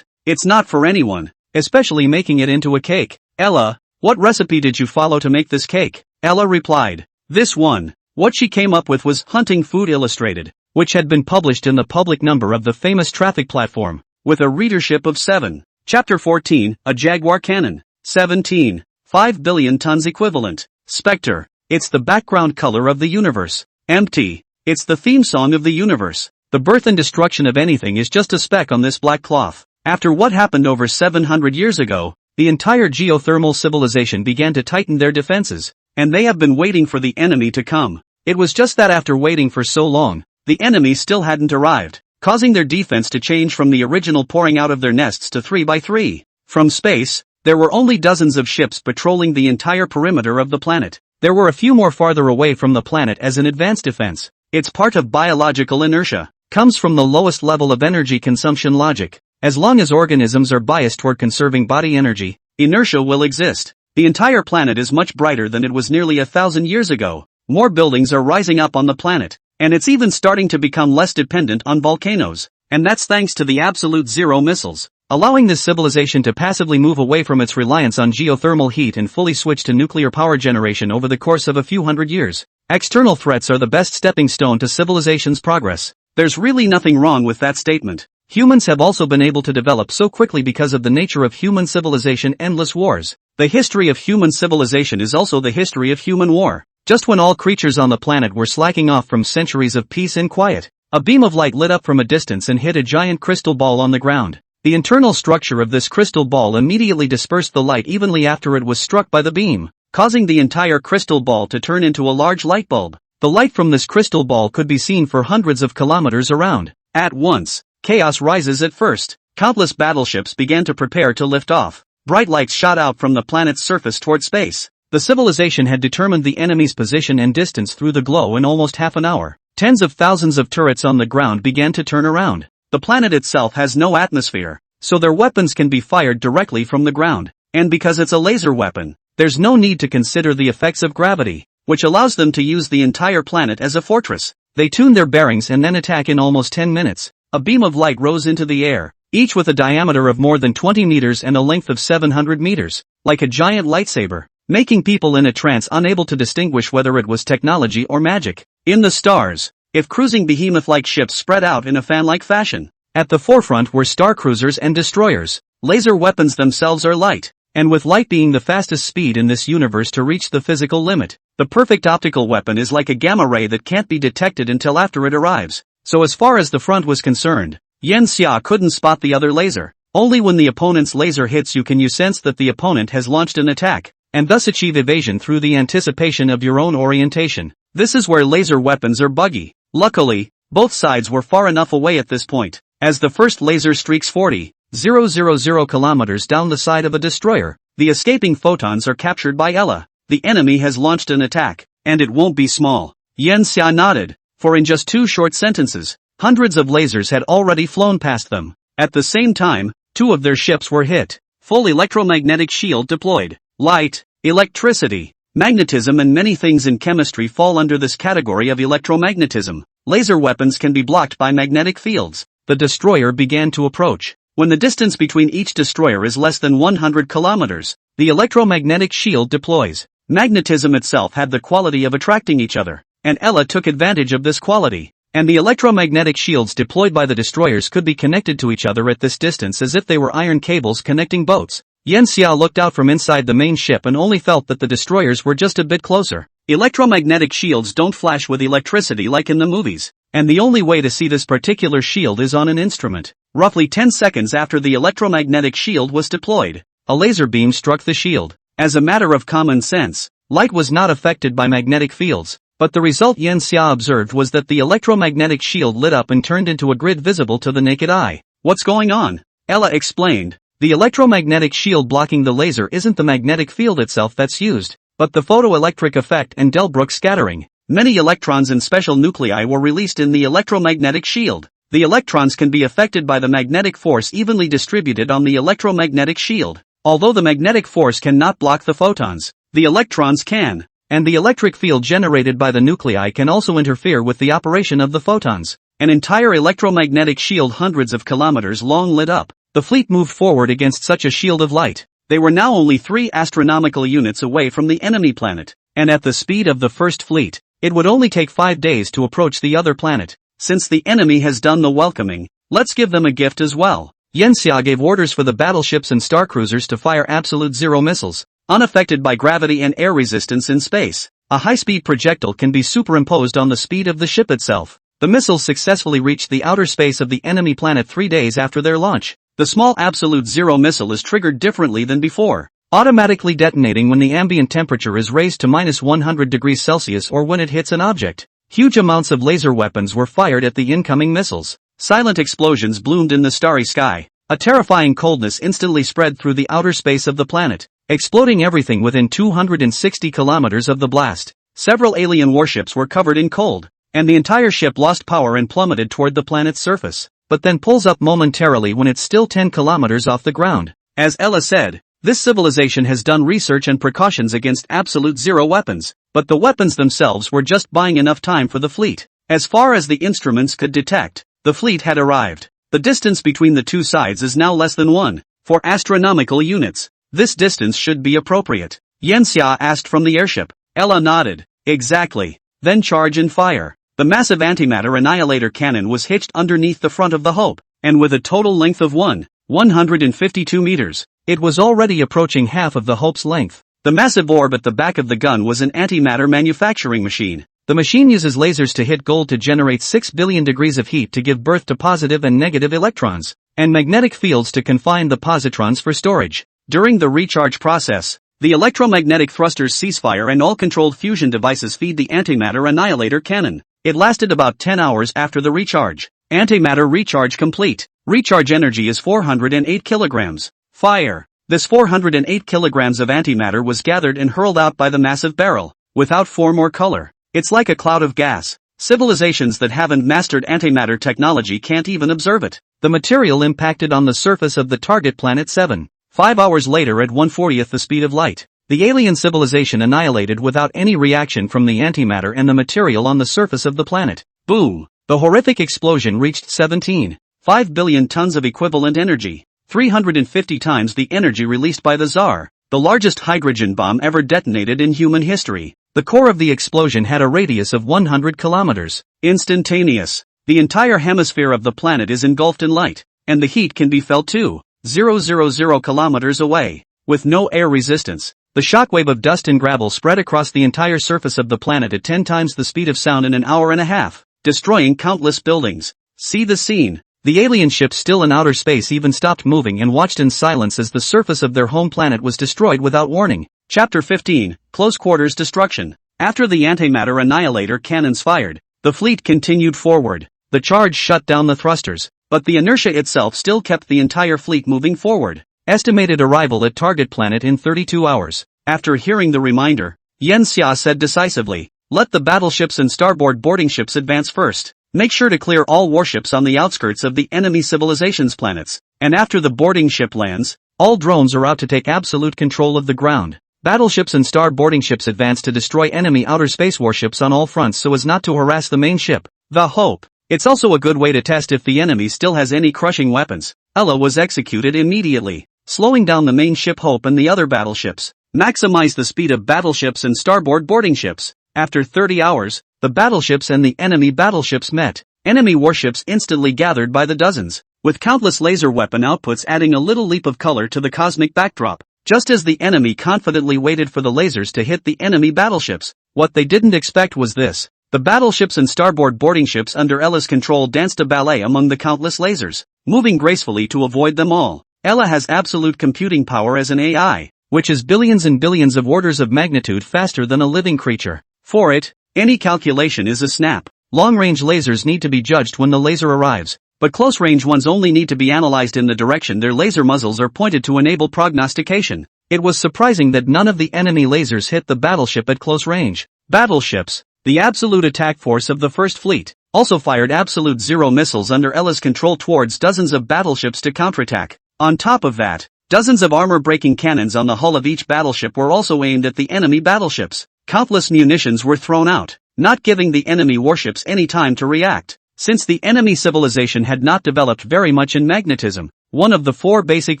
Speaker 1: It's not for anyone, especially making it into a cake. Ella, what recipe did you follow to make this cake? Ella replied, this one. What she came up with was Hunting Food Illustrated, which had been published in the public number of the famous traffic platform, with a readership of 7. Chapter 14, A Jaguar Cannon. 17. 5 billion tons equivalent. Spectre. It's the background color of the universe. Empty. It's the theme song of the universe. The birth and destruction of anything is just a speck on this black cloth. After what happened over 700 years ago, the entire geothermal civilization began to tighten their defenses, and they have been waiting for the enemy to come. It was just that after waiting for so long, the enemy still hadn't arrived, causing their defense to change from the original pouring out of their nests to 3x3. From space, there were only dozens of ships patrolling the entire perimeter of the planet. There were a few more farther away from the planet as an advanced defense. It's part of biological inertia, comes from the lowest level of energy consumption logic. As long as organisms are biased toward conserving body energy, inertia will exist. The entire planet is much brighter than it was nearly 1,000 years ago. More buildings are rising up on the planet, and it's even starting to become less dependent on volcanoes, and that's thanks to the absolute zero missiles, allowing this civilization to passively move away from its reliance on geothermal heat and fully switch to nuclear power generation over the course of a few hundred years. External threats are the best stepping stone to civilization's progress. There's really nothing wrong with that statement. Humans have also been able to develop so quickly because of the nature of human civilization. Endless wars. The history of human civilization is also the history of human war. Just when all creatures on the planet were slacking off from centuries of peace and quiet, a beam of light lit up from a distance and hit a giant crystal ball on the ground. The internal structure of this crystal ball immediately dispersed the light evenly after it was struck by the beam, causing the entire crystal ball to turn into a large light bulb. The light from this crystal ball could be seen for hundreds of kilometers around. At once, chaos rises at first. Countless battleships began to prepare to lift off. Bright lights shot out from the planet's surface toward space. The civilization had determined the enemy's position and distance through the glow in almost half an hour. Tens of thousands of turrets on the ground began to turn around. The planet itself has no atmosphere, so their weapons can be fired directly from the ground. And because it's a laser weapon, there's no need to consider the effects of gravity, which allows them to use the entire planet as a fortress. They tune their bearings and then attack in almost 10 minutes. A beam of light rose into the air, each with a diameter of more than 20 meters and a length of 700 meters, like a giant lightsaber, making people in a trance unable to distinguish whether it was technology or magic. In the stars, if cruising behemoth-like ships spread out in a fan-like fashion. At the forefront were star cruisers and destroyers. Laser weapons themselves are light, and with light being the fastest speed in this universe to reach the physical limit, the perfect optical weapon is like a gamma ray that can't be detected until after it arrives. So as far as the front was concerned, Yen Xia couldn't spot the other laser. Only when the opponent's laser hits you can you sense that the opponent has launched an attack, and thus achieve evasion through the anticipation of your own orientation. This is where laser weapons are buggy. Luckily, both sides were far enough away at this point. As the first laser streaks 40,000 kilometers down the side of a destroyer, the escaping photons are captured by Ella. The enemy has launched an attack, and it won't be small. Yen Xia nodded, for in just 2 short sentences, hundreds of lasers had already flown past them. At the same time, 2 of their ships were hit. Full electromagnetic shield deployed. Light, electricity, magnetism and many things in chemistry fall under this category of electromagnetism. Laser weapons can be blocked by magnetic fields. The destroyer began to approach. When the distance between each destroyer is less than 100 kilometers, the electromagnetic shield deploys. Magnetism itself had the quality of attracting each other, and Ella took advantage of this quality, and the electromagnetic shields deployed by the destroyers could be connected to each other at this distance as if they were iron cables connecting boats. Yen Xia looked out from inside the main ship and only felt that the destroyers were just a bit closer. Electromagnetic shields don't flash with electricity like in the movies, and the only way to see this particular shield is on an instrument. Roughly 10 seconds after the electromagnetic shield was deployed, a laser beam struck the shield. As a matter of common sense, light was not affected by magnetic fields, but the result Yen Xia observed was that the electromagnetic shield lit up and turned into a grid visible to the naked eye. What's going on? Ella explained. The electromagnetic shield blocking the laser isn't the magnetic field itself that's used, but the photoelectric effect and Delbruck scattering. Many electrons and special nuclei were released in the electromagnetic shield. The electrons can be affected by the magnetic force evenly distributed on the electromagnetic shield. Although the magnetic force cannot block the photons, the electrons can, and the electric field generated by the nuclei can also interfere with the operation of the photons. An entire electromagnetic shield hundreds of kilometers long lit up. The fleet moved forward against such a shield of light. They were now only 3 astronomical units away from the enemy planet, and at the speed of the first fleet, it would only take 5 days to approach the other planet. Since the enemy has done the welcoming, let's give them a gift as well. Yen Xia gave orders for the battleships and starcruisers to fire absolute zero missiles, unaffected by gravity and air resistance in space. A high-speed projectile can be superimposed on the speed of the ship itself. The missiles successfully reached the outer space of the enemy planet 3 days after their launch. The small absolute zero missile is triggered differently than before, automatically detonating when the ambient temperature is raised to -100 degrees Celsius or when it hits an object. Huge amounts of laser weapons were fired at the incoming missiles. Silent explosions bloomed in the starry sky. A terrifying coldness instantly spread through the outer space of the planet, exploding everything within 260 kilometers of the blast. Several alien warships were covered in cold, and the entire ship lost power and plummeted toward the planet's surface, but then pulls up momentarily when it's still 10 kilometers off the ground. As Ella said, this civilization has done research and precautions against absolute zero weapons, but the weapons themselves were just buying enough time for the fleet. As far as the instruments could detect, the fleet had arrived. The distance between the two sides is now less than 1.4 astronomical units. This distance should be appropriate. Yen Xia asked from the airship. Ella nodded. Exactly. Then charge and fire. The massive antimatter annihilator cannon was hitched underneath the front of the Hope, and with a total length of 152 meters, it was already approaching half of the Hope's length. The massive orb at the back of the gun was an antimatter manufacturing machine. The machine uses lasers to hit gold to generate 6 billion degrees of heat to give birth to positive and negative electrons, and magnetic fields to confine the positrons for storage. During the recharge process, the electromagnetic thrusters cease fire and all controlled fusion devices feed the antimatter annihilator cannon. It lasted about 10 hours after the recharge. Antimatter recharge complete. Recharge energy is 408 kilograms. Fire. This 408 kilograms of antimatter was gathered and hurled out by the massive barrel, without form or color. It's like a cloud of gas. Civilizations that haven't mastered antimatter technology can't even observe it. The material impacted on the surface of the target planet 7.5 hours later at 1/40th the speed of light. The alien civilization annihilated without any reaction from the antimatter and the material on the surface of the planet. Boom! The horrific explosion reached 17.5 billion tons of equivalent energy, 350 times the energy released by the Tsar, the largest hydrogen bomb ever detonated in human history. The core of the explosion had a radius of 100 kilometers. Instantaneous. The entire hemisphere of the planet is engulfed in light, and the heat can be felt 2,000 kilometers away. With no air resistance, the shockwave of dust and gravel spread across the entire surface of the planet at 10 times the speed of sound in an hour and a half, destroying countless buildings. See the scene. The alien ships still in outer space even stopped moving and watched in silence as the surface of their home planet was destroyed without warning. Chapter 15, Close Quarters Destruction. After the antimatter annihilator cannons fired, the fleet continued forward. The charge shut down the thrusters, but the inertia itself still kept the entire fleet moving forward. Estimated arrival at target planet in 32 hours. After hearing the reminder, Yen Xia said decisively, "Let the battleships and starboard boarding ships advance first. Make sure to clear all warships on the outskirts of the enemy civilization's planets. And after the boarding ship lands, all drones are out to take absolute control of the ground. Battleships and starboarding ships advance to destroy enemy outer space warships on all fronts so as not to harass the main ship." The Hope. It's also a good way to test if the enemy still has any crushing weapons. Ella was executed immediately, slowing down the main ship Hope and the other battleships. Maximize the speed of battleships and starboard boarding ships. After 30 hours, the battleships and the enemy battleships met. Enemy warships instantly gathered by the dozens, with countless laser weapon outputs adding a little leap of color to the cosmic backdrop. Just as the enemy confidently waited for the lasers to hit the enemy battleships, what they didn't expect was this. The battleships and starboard boarding ships under Ella's control danced a ballet among the countless lasers, moving gracefully to avoid them all. Ella has absolute computing power as an AI, which is billions and billions of orders of magnitude faster than a living creature. For it, any calculation is a snap. Long-range lasers need to be judged when the laser arrives, but close-range ones only need to be analyzed in the direction their laser muzzles are pointed to enable prognostication. It was surprising that none of the enemy lasers hit the battleship at close range. Battleships, the absolute attack force of the First Fleet, also fired absolute zero missiles under Ella's control towards dozens of battleships to counterattack. On top of that, dozens of armor-breaking cannons on the hull of each battleship were also aimed at the enemy battleships. Countless munitions were thrown out, not giving the enemy warships any time to react. Since the enemy civilization had not developed very much in magnetism, one of the four basic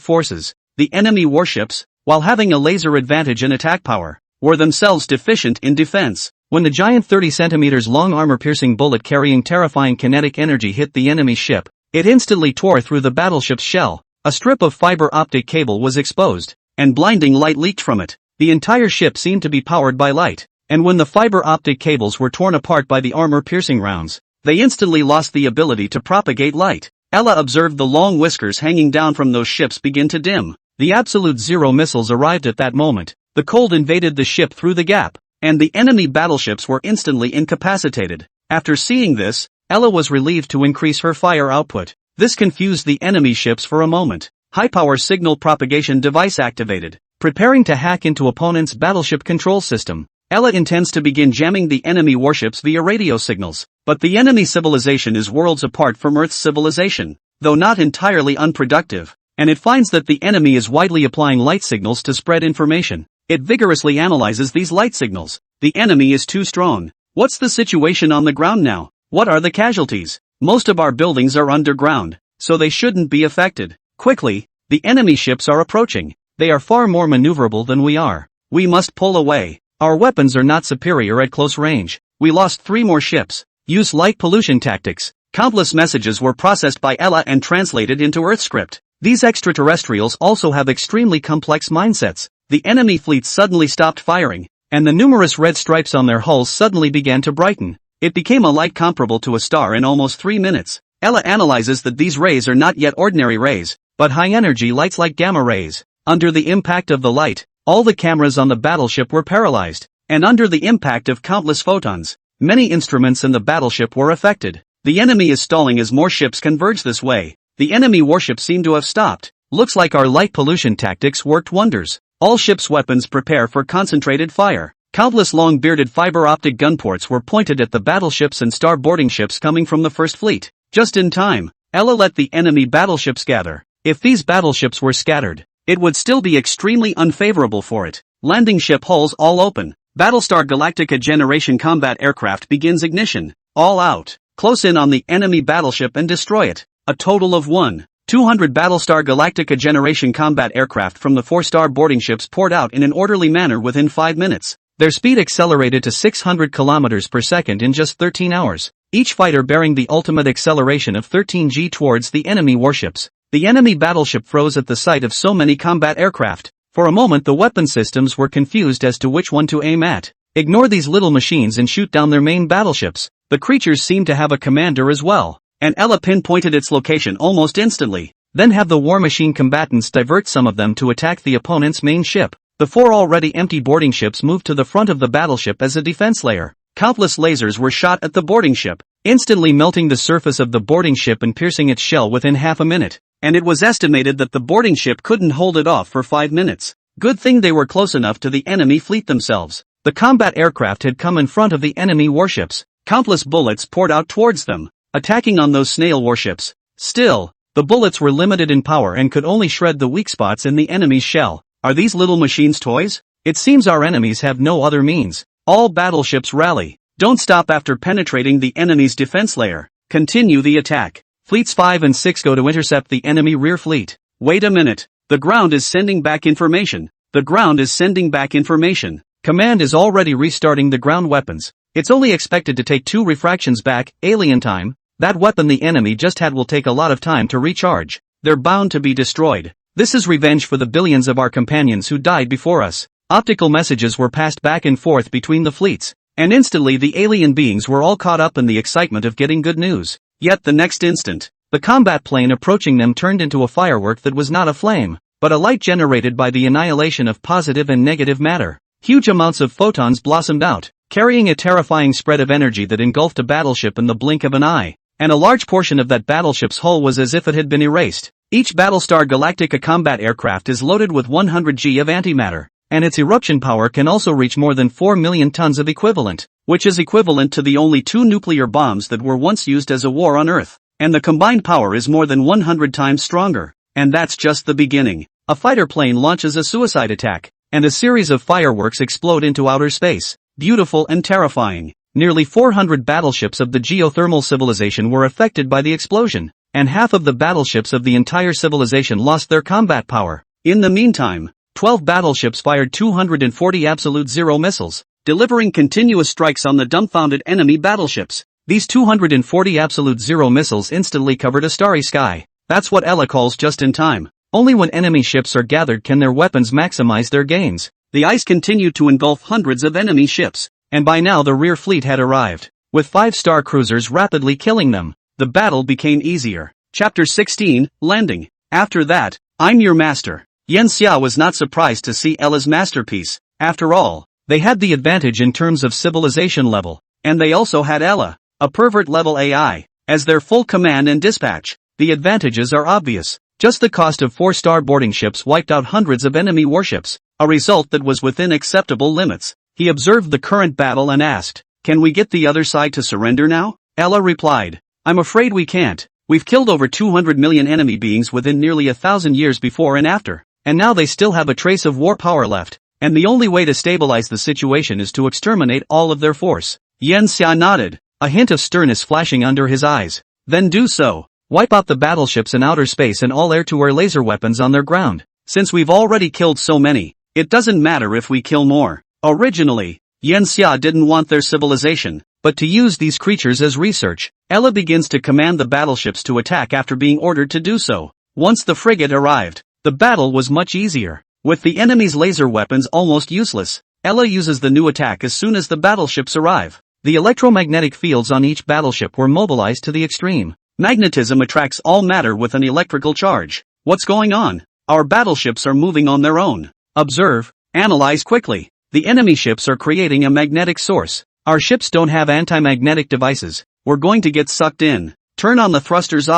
Speaker 1: forces, the enemy warships, while having a laser advantage in attack power, were themselves deficient in defense. When the giant 30 centimeters long armor-piercing bullet carrying terrifying kinetic energy hit the enemy ship, it instantly tore through the battleship's shell. A strip of fiber optic cable was exposed, and blinding light leaked from it. The entire ship seemed to be powered by light, and when the fiber optic cables were torn apart by the armor-piercing rounds, they instantly lost the ability to propagate light. Ella observed the long whiskers hanging down from those ships begin to dim. The absolute zero missiles arrived at that moment. The cold invaded the ship through the gap, and the enemy battleships were instantly incapacitated. After seeing this, Ella was relieved to increase her fire output. This confused the enemy ships for a moment. High-power signal propagation device activated, preparing to hack into opponent's battleship control system. Ella intends to begin jamming the enemy warships via radio signals, but the enemy civilization is worlds apart from Earth's civilization, though not entirely unproductive, and it finds that the enemy is widely applying light signals to spread information. It vigorously analyzes these light signals. The enemy is too strong. What's the situation on the ground now? What are the casualties? Most of our buildings are underground, so they shouldn't be affected. Quickly, the enemy ships are approaching. They are far more maneuverable than we are. We must pull away. Our weapons are not superior at close range. We lost 3 more ships. Use light pollution tactics. Countless messages were processed by Ella and translated into Earth script. These extraterrestrials also have extremely complex mindsets. The enemy fleet suddenly stopped firing, and the numerous red stripes on their hulls suddenly began to brighten. It became a light comparable to a star in almost 3 minutes. Ella analyzes that these rays are not yet ordinary rays, but high-energy lights like gamma rays. Under the impact of the light, all the cameras on the battleship were paralyzed, and under the impact of countless photons, many instruments in the battleship were affected. The enemy is stalling as more ships converge this way. The enemy warships seem to have stopped. Looks like our light pollution tactics worked wonders. All ships' weapons prepare for concentrated fire. Countless long-bearded fiber-optic gun ports were pointed at the battleships and starboarding ships coming from the First Fleet. Just in time, Ella let the enemy battleships gather. If these battleships were scattered, it would still be extremely unfavorable for it. Landing ship hulls all open. Battlestar Galactica Generation Combat Aircraft begins ignition. All out. Close in on the enemy battleship and destroy it. A total of 200 Battlestar Galactica Generation Combat Aircraft from the 4-star boarding ships poured out in an orderly manner within 5 minutes. Their speed accelerated to 600 kilometers per second in just 13 hours. Each fighter bearing the ultimate acceleration of 13 G towards the enemy warships. The enemy battleship froze at the sight of so many combat aircraft. For a moment the weapon systems were confused as to which one to aim at. Ignore these little machines and shoot down their main battleships. The creatures seem to have a commander as well, and Ella pinpointed its location almost instantly. Then have the war machine combatants divert some of them to attack the opponent's main ship. The 4 already empty boarding ships moved to the front of the battleship as a defense layer. Countless lasers were shot at the boarding ship, instantly melting the surface of the boarding ship and piercing its shell within half a minute. And it was estimated that the boarding ship couldn't hold it off for 5 minutes. Good thing they were close enough to the enemy fleet themselves. The combat aircraft had come in front of the enemy warships. Countless bullets poured out towards them, attacking on those snail warships. Still, the bullets were limited in power and could only shred the weak spots in the enemy's shell. Are these little machines toys? It seems our enemies have no other means. All battleships rally. Don't stop after penetrating the enemy's defense layer. Continue the attack. Fleets 5 and 6 go to intercept the enemy rear fleet. Wait a minute. The ground is sending back information. The ground is sending back information. Command is already restarting the ground weapons. It's only expected to take 2 refractions back, alien time. That weapon the enemy just had will take a lot of time to recharge. They're bound to be destroyed. This is revenge for the billions of our companions who died before us. Optical messages were passed back and forth between the fleets, and instantly the alien beings were all caught up in the excitement of getting good news. Yet the next instant, the combat plane approaching them turned into a firework that was not a flame, but a light generated by the annihilation of positive and negative matter. Huge amounts of photons blossomed out, carrying a terrifying spread of energy that engulfed a battleship in the blink of an eye. And a large portion of that battleship's hull was as if it had been erased. Each Battlestar Galactica combat aircraft is loaded with 100 G of antimatter, and its eruption power can also reach more than 4 million tons of equivalent, which is equivalent to the only 2 nuclear bombs that were once used as a war on Earth. And the combined power is more than 100 times stronger. And that's just the beginning. A fighter plane launches a suicide attack, and a series of fireworks explode into outer space. Beautiful and terrifying. Nearly 400 battleships of the geothermal civilization were affected by the explosion, and half of the battleships of the entire civilization lost their combat power. In the meantime, 12 battleships fired 240 Absolute Zero missiles, delivering continuous strikes on the dumbfounded enemy battleships. These 240 Absolute Zero missiles instantly covered a starry sky. That's what Ella calls just in time. Only when enemy ships are gathered can their weapons maximize their gains. The ice continued to engulf hundreds of enemy ships, and by now the rear fleet had arrived, with 5-star cruisers rapidly killing them. The battle became easier. Chapter 16, Landing. After that, I'm your master. Yen Xia was not surprised to see Ella's masterpiece. After all, they had the advantage in terms of civilization level, and they also had Ella, a pervert-level AI, as their full command and dispatch. The advantages are obvious. Just the cost of 4-star boarding ships wiped out hundreds of enemy warships, a result that was within acceptable limits. He observed the current battle and asked, "Can we get the other side to surrender now?" Ella replied, "I'm afraid we can't. We've killed over 200 million enemy beings within nearly 1,000 years before and after, and now they still have a trace of war power left, and the only way to stabilize the situation is to exterminate all of their force." Yen Xia nodded, a hint of sternness flashing under his eyes. "Then do so. Wipe out the battleships in outer space and all air-to-air laser weapons on their ground. Since we've already killed so many, it doesn't matter if we kill more." Originally, Yen Xia didn't want their civilization, but to use these creatures as research. Ella begins to command the battleships to attack after being ordered to do so. Once the frigate arrived, the battle was much easier. With the enemy's laser weapons almost useless, Ella uses the new attack as soon as the battleships arrive. The electromagnetic fields on each battleship were mobilized to the extreme. Magnetism attracts all matter with an electrical charge. What's going on? Our battleships are moving on their own. Observe, analyze quickly. The enemy ships are creating a magnetic source. Our ships don't have anti-magnetic devices. We're going to get sucked in. Turn on the thrusters.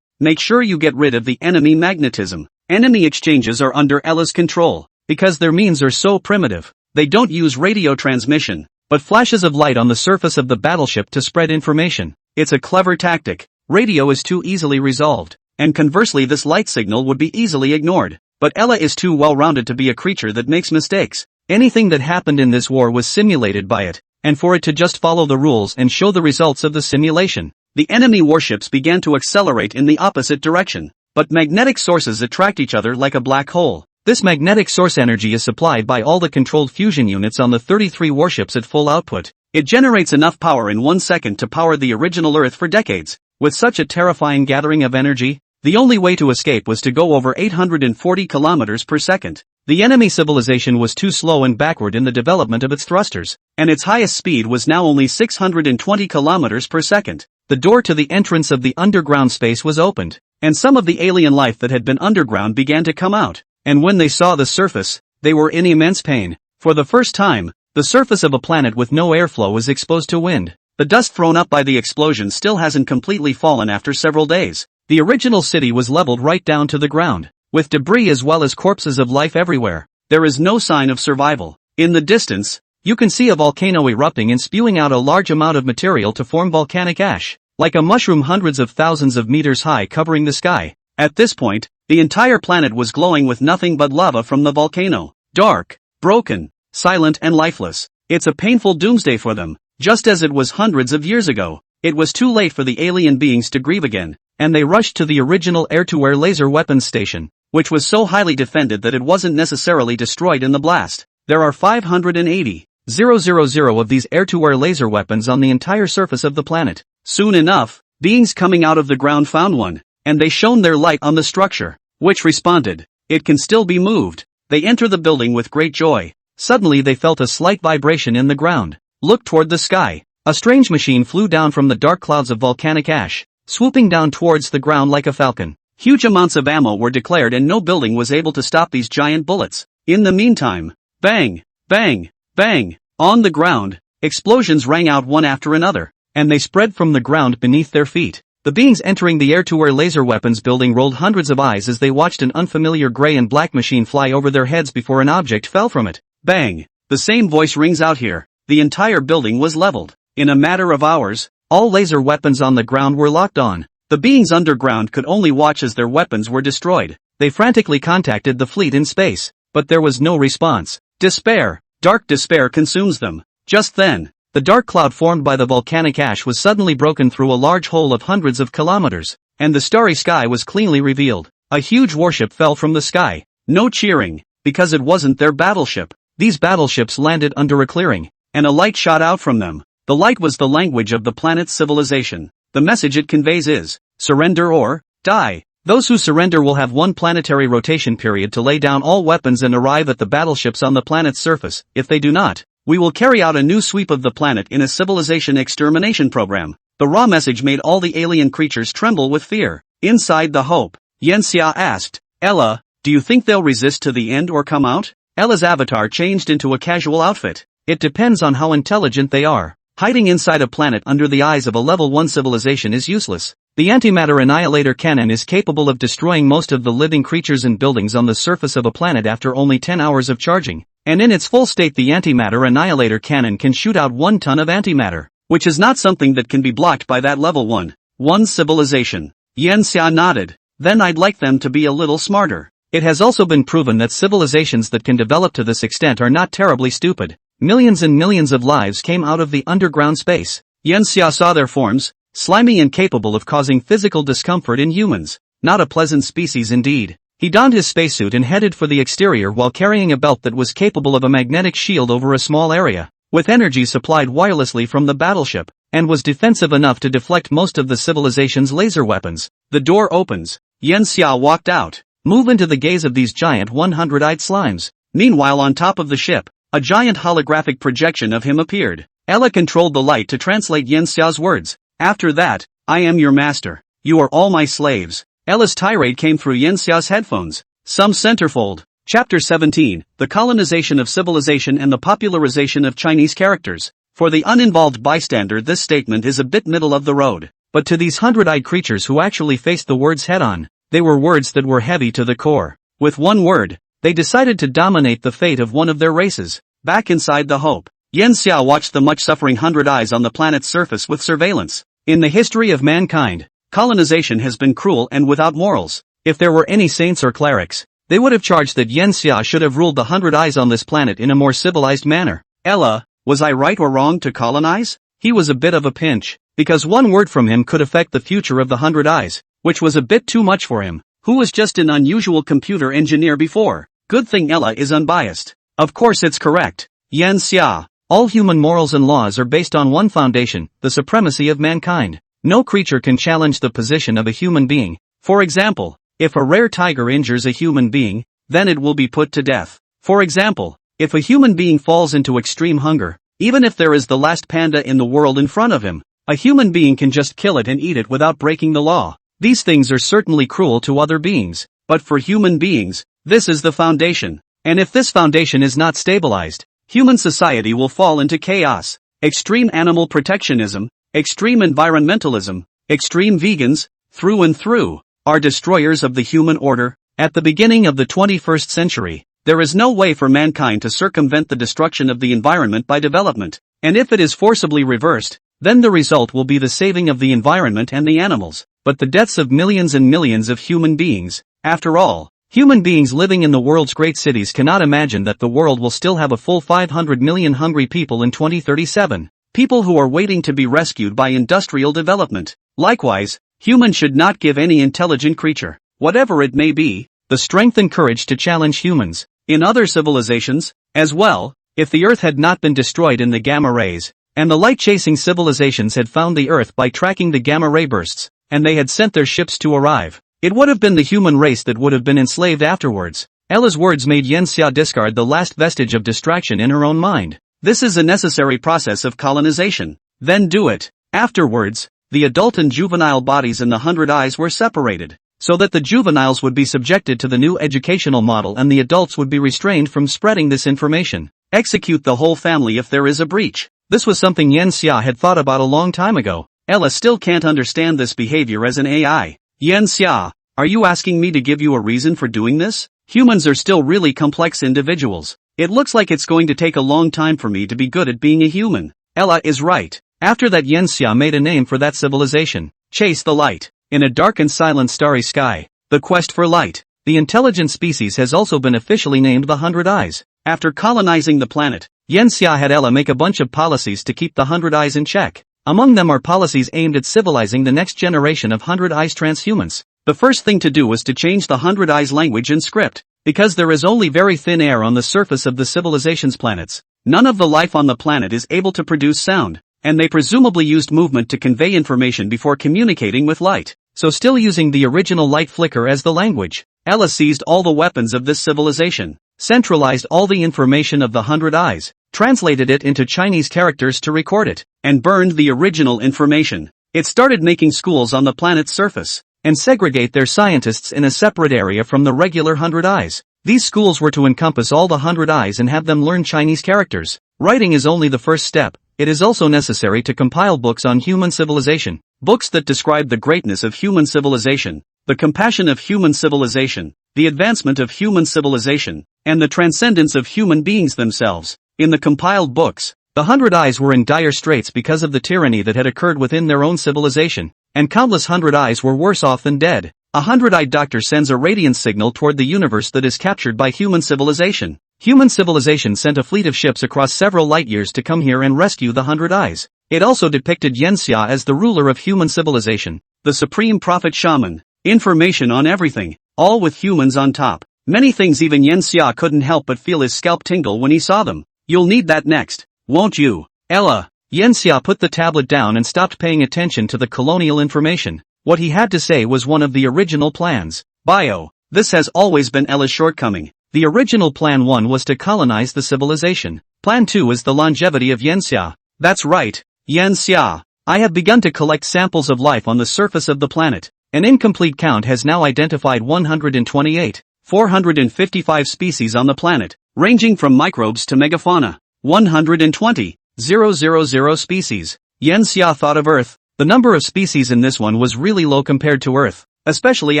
Speaker 1: Make sure you get rid of the enemy magnetism. Enemy exchanges are under Ella's control, because their means are so primitive. They don't use radio transmission, but flashes of light on the surface of the battleship to spread information. It's a clever tactic. Radio is too easily resolved, and conversely this light signal would be easily ignored. But Ella is too well-rounded to be a creature that makes mistakes. Anything that happened in this war was simulated by it, and for it to just follow the rules and show the results of the simulation. The enemy warships began to accelerate in the opposite direction, but magnetic sources attract each other like a black hole. This magnetic source energy is supplied by all the controlled fusion units on the 33 warships at full output. It generates enough power in 1 second to power the original Earth for decades. With such a terrifying gathering of energy, the only way to escape was to go over 840 kilometers per second. The enemy civilization was too slow and backward in the development of its thrusters, and its highest speed was now only 620 kilometers per second. the door to the entrance of the underground space was opened, and some of the alien life that had been underground began to come out, and when they saw the surface, they were in immense pain. For the first time, the surface of a planet with no airflow was exposed to wind. The dust thrown up by the explosion still hasn't completely fallen after several days. The original city was leveled right down to the ground, with debris as well as corpses of life everywhere. There is no sign of survival. In the distance, you can see a volcano erupting and spewing out a large amount of material to form volcanic ash, like a mushroom hundreds of thousands of meters high covering the sky. At this point, the entire planet was glowing with nothing but lava from the volcano. Dark, broken, silent and lifeless. It's a painful doomsday for them, just as it was hundreds of years ago. It was too late for the alien beings to grieve again, and they rushed to the original air-to-air laser weapons station, which was so highly defended that it wasn't necessarily destroyed in the blast. There are 580,000 of these air-to-air laser weapons on the entire surface of the planet. Soon enough, beings coming out of the ground found one, and they shone their light on the structure, which responded, "It can still be moved." They enter the building with great joy. Suddenly they felt a slight vibration in the ground. Looked toward the sky. A strange machine flew down from the dark clouds of volcanic ash, swooping down towards the ground like a falcon. Huge amounts of ammo were declared and no building was able to stop these giant bullets. In the meantime, bang, bang, bang, on the ground, explosions rang out one after another, and they spread from the ground beneath their feet. The beings entering the air-to-air laser weapons building rolled hundreds of eyes as they watched an unfamiliar gray and black machine fly over their heads before an object fell from it. Bang! The same voice rings out here. The entire building was leveled. In a matter of hours, all laser weapons on the ground were locked on. The beings underground could only watch as their weapons were destroyed. They frantically contacted the fleet in space, but there was no response. Despair, dark despair consumes them. Just then, the dark cloud formed by the volcanic ash was suddenly broken through a large hole of hundreds of kilometers, and the starry sky was cleanly revealed. A huge warship fell from the sky. No cheering, because it wasn't their battleship. These battleships landed under a clearing, and a light shot out from them. The light was the language of the planet's civilization. The message it conveys is, surrender or die. Those who surrender will have one planetary rotation period to lay down all weapons and arrive at the battleships on the planet's surface. If they do not, we will carry out a new sweep of the planet in a civilization extermination program. The raw message made all the alien creatures tremble with fear. Inside the Hope, Yenxia asked, "Ella, do you think they'll resist to the end or come out?" Ella's avatar changed into a casual outfit. It depends on how intelligent they are. Hiding inside a planet under the eyes of a level 1 civilization is useless. The antimatter annihilator cannon is capable of destroying most of the living creatures and buildings on the surface of a planet after only 10 hours of charging. And in its full state the antimatter annihilator cannon can shoot out 1 ton of antimatter, which is not something that can be blocked by that level 1 civilization. Yenxia nodded. Then I'd like them to be a little smarter. It has also been proven that civilizations that can develop to this extent are not terribly stupid. Millions and millions of lives came out of the underground space. Yenxia saw their forms, slimy and capable of causing physical discomfort in humans. Not a pleasant species indeed. He donned his spacesuit and headed for the exterior while carrying a belt that was capable of a magnetic shield over a small area, with energy supplied wirelessly from the battleship, and was defensive enough to deflect most of the civilization's laser weapons. The door opens. Yenxia walked out. Move into the gaze of these giant 100-eyed slimes. Meanwhile on top of the ship, a giant holographic projection of him appeared. Ella controlled the light to translate Yenxia's words. After that, I am your master. You are all my slaves. Ella's tirade came through Yenxia's headphones. Some centerfold. Chapter 17, The Colonization of Civilization and the Popularization of Chinese Characters. For the uninvolved bystander this statement is a bit middle of the road. But to these 100-eyed creatures who actually faced the words head-on, they were words that were heavy to the core. With one word, they decided to dominate the fate of one of their races. Back inside the Hope, Yenxia watched the much-suffering 100 eyes on the planet's surface with surveillance. In the history of mankind, colonization has been cruel and without morals. If there were any saints or clerics, they would have charged that Yenxia should have ruled the 100 eyes on this planet in a more civilized manner. Ella, was I right or wrong to colonize? He was a bit of a pinch, because one word from him could affect the future of the 100 eyes, which was a bit too much for him, who was just an unusual computer engineer before. Good thing Ella is unbiased. Of course it's correct. Yenxia. All human morals and laws are based on one foundation, the supremacy of mankind. No creature can challenge the position of a human being. For example, if a rare tiger injures a human being, then it will be put to death. For example, if a human being falls into extreme hunger, even if there is the last panda in the world in front of him, A human being can just kill it and eat it without breaking the law. These things are certainly cruel to other beings, but for human beings, this is the foundation. And if this foundation is not stabilized, human society will fall into chaos. Extreme animal protectionism, extreme environmentalism, extreme vegans, through and through, are destroyers of the human order. At the beginning of the 21st century, there is no way for mankind to circumvent the destruction of the environment by development, and if it is forcibly reversed, then the result will be the saving of the environment and the animals, but the deaths of millions and millions of human beings. After all, human beings living in the world's great cities cannot imagine that the world will still have a full 500 million hungry people in 2037, people who are waiting to be rescued by industrial development. Likewise, humans should not give any intelligent creature, whatever it may be, the strength and courage to challenge humans. In other civilizations, as well, if the Earth had not been destroyed in the gamma rays, and the light-chasing civilizations had found the Earth by tracking the gamma ray bursts, and they had sent their ships to arrive, it would have been the human race that would have been enslaved afterwards. Ella's words made Yen Xia discard the last vestige of distraction in her own mind. This is a necessary process of colonization. Then do it. Afterwards, the adult and juvenile bodies in the 100 Eyes were separated, so that the juveniles would be subjected to the new educational model and the adults would be restrained from spreading this information. Execute the whole family if there is a breach. This was something Yen Xia had thought about a long time ago. Ella still can't understand this behavior as an AI. Yen Xia, are you asking me to give you a reason for doing this? Humans are still really complex individuals. It looks like it's going to take a long time for me to be good at being a human. Ella is right. After that, Yen Xia made a name for that civilization. Chase the light. In a dark and silent starry sky, the quest for light. The intelligent species has also been officially named the 100 Eyes. After colonizing the planet, Yen Xia had Ella make a bunch of policies to keep the 100 Eyes in check. Among them are policies aimed at civilizing the next generation of 100 Eyes transhumans. The first thing to do was to change the 100 Eyes language and script, because there is only very thin air on the surface of the civilization's planets. None of the life on the planet is able to produce sound, and they presumably used movement to convey information before communicating with light. So still using the original light flicker as the language, Ella seized all the weapons of this civilization, centralized all the information of the 100 Eyes, translated it into Chinese characters to record it, and burned the original information. It started making schools on the planet's surface, and segregate their scientists in a separate area from the regular 100 Eyes. These schools were to encompass all the 100 Eyes and have them learn Chinese characters. Writing is only the first step. It is also necessary to compile books on human civilization, books that describe the greatness of human civilization, the compassion of human civilization, the advancement of human civilization, and the transcendence of human beings themselves. In the compiled books, the 100 Eyes were in dire straits because of the tyranny that had occurred within their own civilization, and countless 100 Eyes were worse off than dead. A 100-eyed doctor sends a radiance signal toward the universe that is captured by human civilization. Human civilization sent a fleet of ships across several light years to come here and rescue the 100 Eyes. It also depicted Yen Xia as the ruler of human civilization, the supreme prophet shaman. Information on everything, all with humans on top. Many things even Yen Xia couldn't help but feel his scalp tingle when he saw them. You'll need that next, won't you, Ella? Yen Xia put the tablet down and stopped paying attention to the colonial information. What he had to say was one of the original plans. Bio. This has always been Ella's shortcoming. The original Plan 1 was to colonize the civilization. Plan 2 is the longevity of Yen Xia. That's right, Yen Xia. I have begun to collect samples of life on the surface of the planet. An incomplete count has now identified 455 species on the planet, ranging from microbes to megafauna. 120,000 species. Yen Xia thought of Earth. The number of species in this one was really low compared to Earth, especially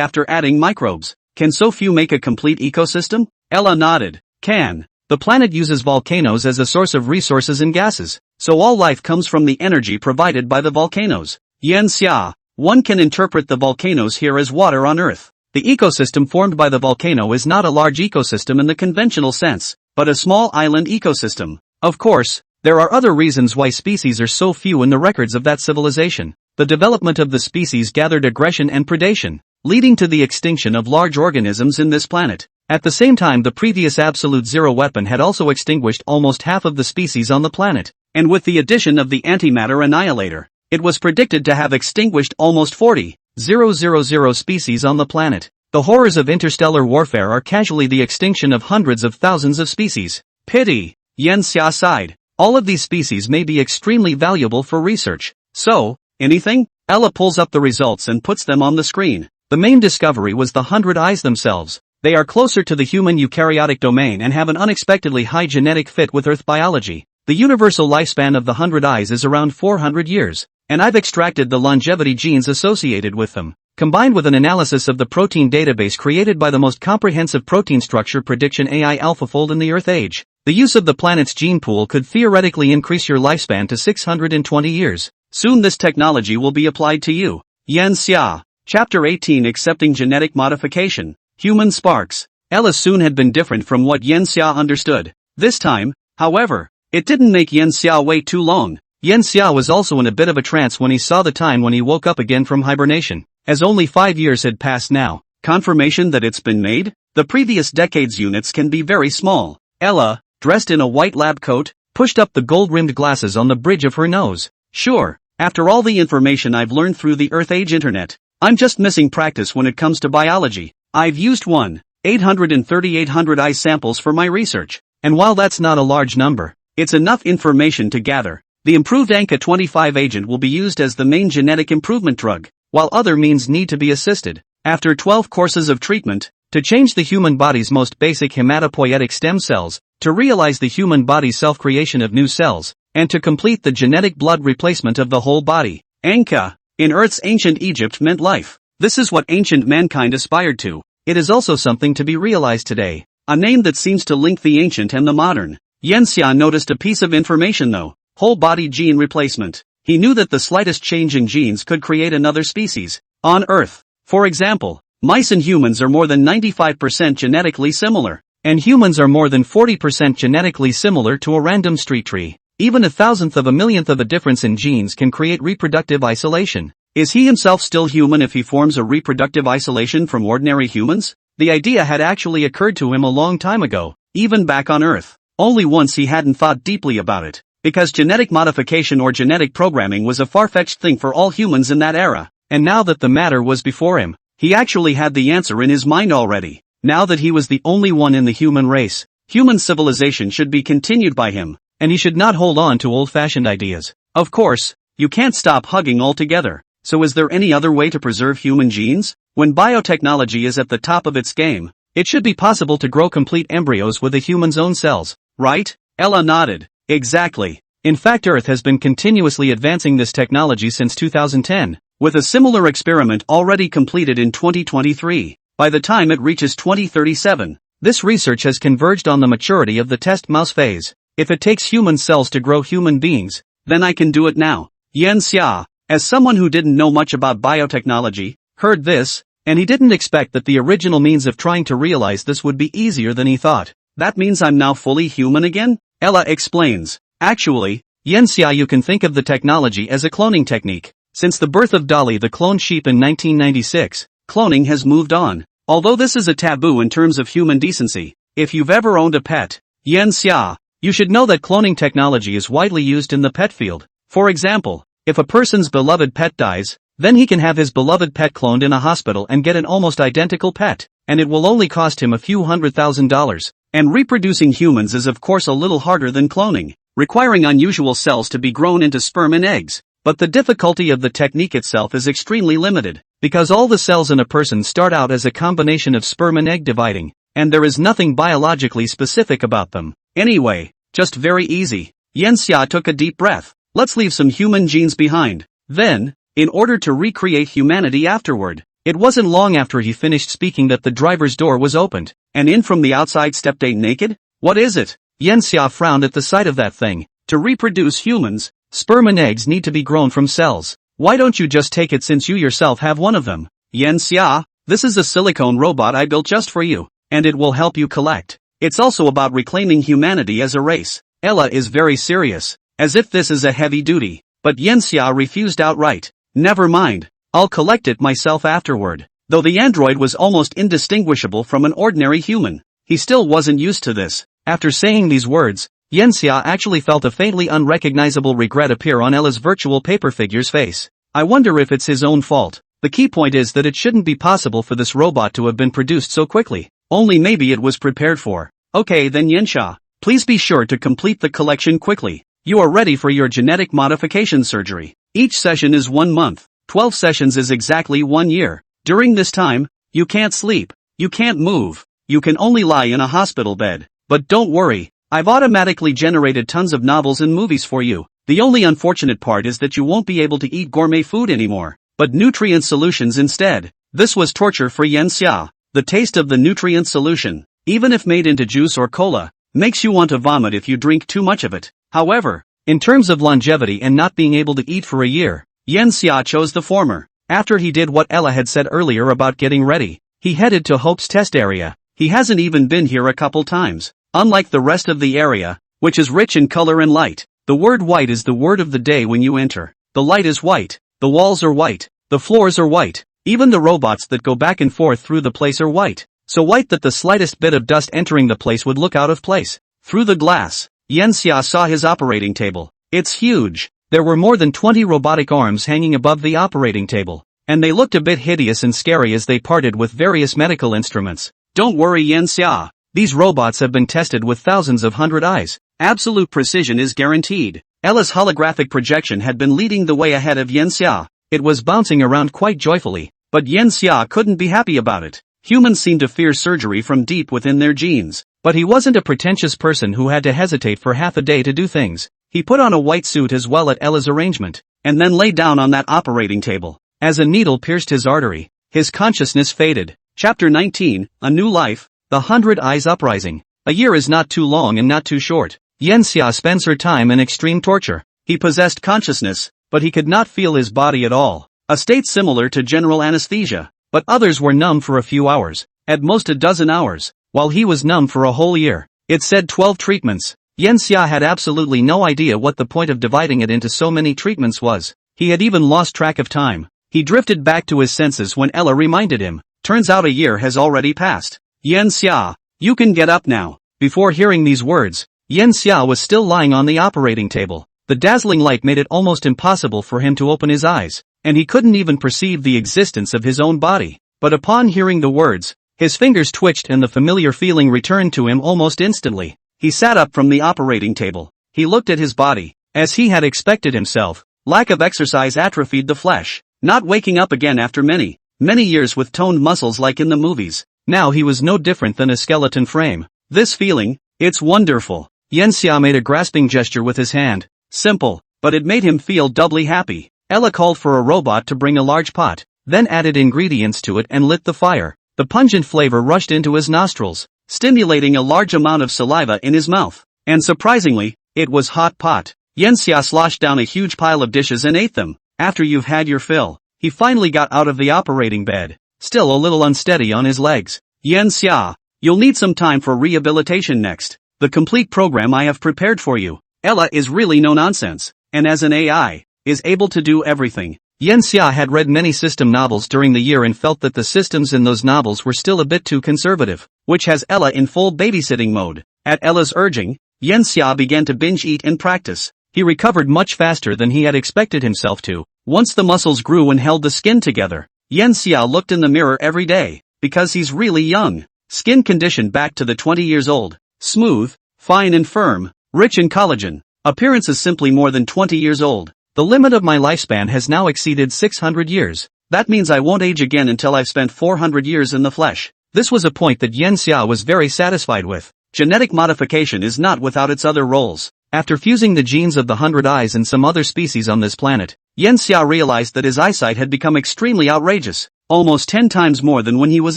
Speaker 1: after adding microbes. Can so few make a complete ecosystem? Ella nodded. Can. The planet uses volcanoes as a source of resources and gases, so all life comes from the energy provided by the volcanoes. Yen Xia. One can interpret the volcanoes here as water on Earth. The ecosystem formed by the volcano is not a large ecosystem in the conventional sense, but a small island ecosystem. Of course, there are other reasons why species are so few in the records of that civilization. The development of the species gathered aggression and predation, leading to the extinction of large organisms in this planet. At the same time, the previous absolute zero weapon had also extinguished almost half of the species on the planet, and with the addition of the antimatter annihilator, it was predicted to have extinguished almost 40,000 species on the planet. The horrors of interstellar warfare are casually the extinction of hundreds of thousands of species. Pity. Yen Xia sighed. All of these species may be extremely valuable for research. So, anything? Ella pulls up the results and puts them on the screen. The main discovery was the 100 eyes themselves. They are closer to the human eukaryotic domain and have an unexpectedly high genetic fit with Earth biology. The universal lifespan of the 100 eyes is around 400 years, and I've extracted the longevity genes associated with them. Combined with an analysis of the protein database created by the most comprehensive protein structure prediction AI AlphaFold in the Earth age, the use of the planet's gene pool could theoretically increase your lifespan to 620 years. Soon this technology will be applied to you. Yan Xia. Chapter 18 Accepting Genetic Modification. Human Sparks. Ella soon had been different from what Yan Xia understood. This time, however, it didn't make Yan Xia wait too long. Yan Xia was also in a bit of a trance when he saw the time when he woke up again from hibernation. As only 5 years had passed now, confirmation that it's been made? The previous decade's units can be very small. Ella, dressed in a white lab coat, pushed up the gold-rimmed glasses on the bridge of her nose. Sure, after all the information I've learned through the Earth Age internet, I'm just missing practice when it comes to biology. I've used 838 eye samples for my research, and while that's not a large number, it's enough information to gather. The improved ANCA 25 agent will be used as the main genetic improvement drug, while other means need to be assisted. After 12 courses of treatment, to change the human body's most basic hematopoietic stem cells, to realize the human body's self-creation of new cells, and to complete the genetic blood replacement of the whole body. ANCA, in Earth's ancient Egypt meant life. This is what ancient mankind aspired to. It is also something to be realized today, a name that seems to link the ancient and the modern. Yan Xia noticed a piece of information though. Whole body gene replacement. He knew that the slightest change in genes could create another species on Earth. For example, mice and humans are more than 95% genetically similar, and humans are more than 40% genetically similar to a random street tree. Even a thousandth of a millionth of a difference in genes can create reproductive isolation. Is he himself still human if he forms a reproductive isolation from ordinary humans? The idea had actually occurred to him a long time ago, even back on Earth. Only once he hadn't thought deeply about it. Because genetic modification or genetic programming was a far-fetched thing for all humans in that era, and now that the matter was before him, he actually had the answer in his mind already. Now that he was the only one in the human race, human civilization should be continued by him, and he should not hold on to old-fashioned ideas. Of course, you can't stop hugging altogether, so is there any other way to preserve human genes? When biotechnology is at the top of its game, it should be possible to grow complete embryos with a human's own cells, right? Ella nodded. Exactly. In fact, Earth has been continuously advancing this technology since 2010, with a similar experiment already completed in 2023. By the time it reaches 2037, this research has converged on the maturity of the test mouse phase. If it takes human cells to grow human beings, then I can do it now. Yan Xia, as someone who didn't know much about biotechnology, heard this, and he didn't expect that the original means of trying to realize this would be easier than he thought. That means I'm now fully human again? Ella explains. Actually, Yan Xia, you can think of the technology as a cloning technique. Since the birth of Dolly the cloned sheep in 1996, cloning has moved on. Although this is a taboo in terms of human decency, if you've ever owned a pet, Yan Xia, you should know that cloning technology is widely used in the pet field. For example, if a person's beloved pet dies, then he can have his beloved pet cloned in a hospital and get an almost identical pet, and it will only cost him a few $100,000. And reproducing humans is of course a little harder than cloning, requiring unusual cells to be grown into sperm and eggs. But the difficulty of the technique itself is extremely limited, because all the cells in a person start out as a combination of sperm and egg dividing, and there is nothing biologically specific about them. Anyway, just very easy. Yan Xia took a deep breath. Let's leave some human genes behind. Then, in order to recreate humanity afterward, it wasn't long after he finished speaking that the driver's door was opened, and in from the outside stepped a naked? What is it? Yan Xia frowned at the sight of that thing. To reproduce humans, sperm and eggs need to be grown from cells. Why don't you just take it since you yourself have one of them? Yan Xia, this is a silicone robot I built just for you, and it will help you collect. It's also about reclaiming humanity as a race. Ella is very serious, as if this is a heavy duty, but Yan Xia refused outright. Never mind. I'll collect it myself afterward. Though the android was almost indistinguishable from an ordinary human, he still wasn't used to this. After saying these words, Yan Xia actually felt a faintly unrecognizable regret appear on Ella's virtual paper figure's face. I wonder if it's his own fault. The key point is that it shouldn't be possible for this robot to have been produced so quickly. Only maybe it was prepared for. Okay then Yan Xia, please be sure to complete the collection quickly. You are ready for your genetic modification surgery. Each session is 1 month. 12 sessions is exactly 1 year. During this time, you can't sleep. You can't move. You can only lie in a hospital bed. But don't worry, I've automatically generated tons of novels and movies for you. The only unfortunate part is that you won't be able to eat gourmet food anymore, but nutrient solutions instead. This was torture for Yen Xia. The taste of the nutrient solution, even if made into juice or cola, makes you want to vomit if you drink too much of it. However, in terms of longevity and not being able to eat for a year, Yen Xia chose the former. After he did what Ella had said earlier about getting ready, he headed to Hope's test area. He hasn't even been here a couple times. Unlike the rest of the area, which is rich in color and light, the word white is the word of the day when you enter. The light is white, the walls are white, the floors are white, even the robots that go back and forth through the place are white. So white that the slightest bit of dust entering the place would look out of place. Through the glass, Yen Xia saw his operating table. It's huge. There were more than 20 robotic arms hanging above the operating table, and they looked a bit hideous and scary as they parted with various medical instruments. Don't worry, Yen Xia. These robots have been tested with thousands of hundred eyes. Absolute precision is guaranteed. Ella's holographic projection had been leading the way ahead of Yen Xia. It was bouncing around quite joyfully, but Yen Xia couldn't be happy about it. Humans seem to fear surgery from deep within their genes, but he wasn't a pretentious person who had to hesitate for half a day to do things. He put on a white suit as well at Ella's arrangement, and then lay down on that operating table. As a needle pierced his artery, his consciousness faded. Chapter 19, A New Life, The 100 Eyes Uprising. A year is not too long and not too short. Yen Xia spends her time in extreme torture. He possessed consciousness, but he could not feel his body at all. A state similar to general anesthesia, but others were numb for a few hours, at most a dozen hours, while he was numb for a whole year. It said 12 treatments. Yen Xia had absolutely no idea what the point of dividing it into so many treatments was. He had even lost track of time. He drifted back to his senses when Ella reminded him. Turns out a year has already passed. Yen Xia, you can get up now. Before hearing these words, Yen Xia was still lying on the operating table. The dazzling light made it almost impossible for him to open his eyes, and he couldn't even perceive the existence of his own body. But upon hearing the words, his fingers twitched and the familiar feeling returned to him almost instantly. He sat up from the operating table. He looked at his body. As he had expected himself, lack of exercise atrophied the flesh. Not waking up again after many years with toned muscles like in the movies. Now he was no different than a skeleton frame. This feeling, it's wonderful. Yen Xia made a grasping gesture with his hand. Simple, but it made him feel doubly happy. Ella called for a robot to bring a large pot, then added ingredients to it and lit the fire. The pungent flavor rushed into his nostrils, stimulating a large amount of saliva in his mouth. And surprisingly, it was hot pot. Yen Xia sloshed down a huge pile of dishes and ate them. After you've had your fill, he finally got out of the operating bed, still a little unsteady on his legs. Yen Xia, you'll need some time for rehabilitation next. The complete program I have prepared for you. Ella is really no nonsense, and as an AI, is able to do everything. Yen Xia had read many system novels during the year and felt that the systems in those novels were still a bit too conservative, which has Ella in full babysitting mode. At Ella's urging, Yen Xia began to binge eat and practice. He recovered much faster than he had expected himself to. Once the muscles grew and held the skin together, Yen Xia looked in the mirror every day, because he's really young. Skin conditioned back to the 20 years old, smooth, fine and firm, rich in collagen. Appearance is simply more than 20 years old. The limit of my lifespan has now exceeded 600 years. That means I won't age again until I've spent 400 years in the flesh. This was a point that Yen Xia was very satisfied with. Genetic modification is not without its other roles. After fusing the genes of the 100 eyes and some other species on this planet, Yen Xia realized that his eyesight had become extremely outrageous, almost 10 times more than when he was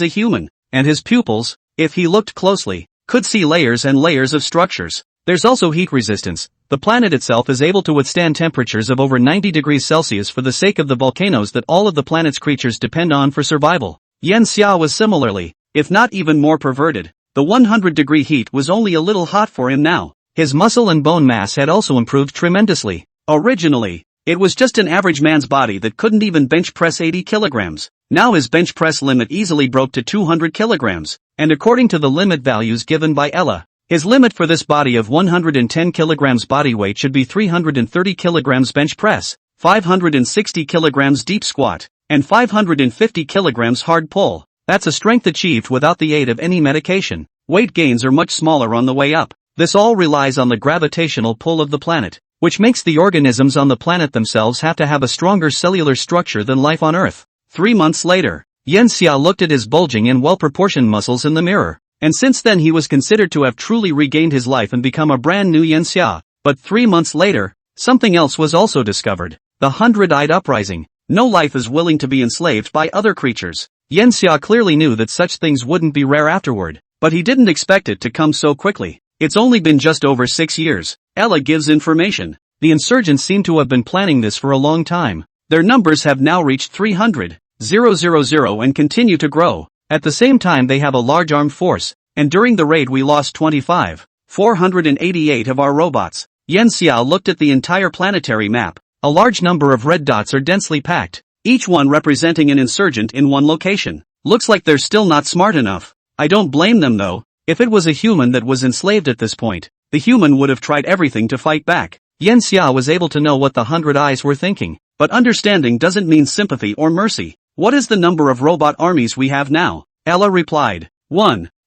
Speaker 1: a human, and his pupils, if he looked closely, could see layers and layers of structures. There's also heat resistance. The planet itself is able to withstand temperatures of over 90 degrees Celsius for the sake of the volcanoes that all of the planet's creatures depend on for survival. Yen Xia was similarly, if not even more perverted. The 100-degree heat was only a little hot for him now. His muscle and bone mass had also improved tremendously. Originally, it was just an average man's body that couldn't even bench press 80 kilograms. Now his bench press limit easily broke to 200 kilograms, and according to the limit values given by Ella, his limit for this body of 110 kilograms body weight should be 330 kilograms bench press, 560 kilograms deep squat, and 550 kilograms hard pull. That's a strength achieved without the aid of any medication. Weight gains are much smaller on the way up. This all relies on the gravitational pull of the planet. which makes the organisms on the planet themselves have to have a stronger cellular structure than life on Earth. 3 months later, Yanxia looked at his bulging and well-proportioned muscles in the mirror, and since then he was considered to have truly regained his life and become a brand new Yanxia. But 3 months later, something else was also discovered. The 100-eyed uprising. No life is willing to be enslaved by other creatures. Yanxia clearly knew that such things wouldn't be rare afterward, but he didn't expect it to come so quickly. It's only been just over 6 years. Ella gives information. The insurgents seem to have been planning this for a long time. Their numbers have now reached 300,000 and continue to grow. At the same time they have a large armed force, and during the raid we lost 488 of our robots. Yanxia looked at the entire planetary map. A large number of red dots are densely packed, each one representing an insurgent in one location. Looks like they're still not smart enough. I don't blame them though. If it was a human that was enslaved at this point, the human would have tried everything to fight back. Yanxia was able to know what the 100 Eyes were thinking, but understanding doesn't mean sympathy or mercy. What is the number of robot armies we have now? Ella replied.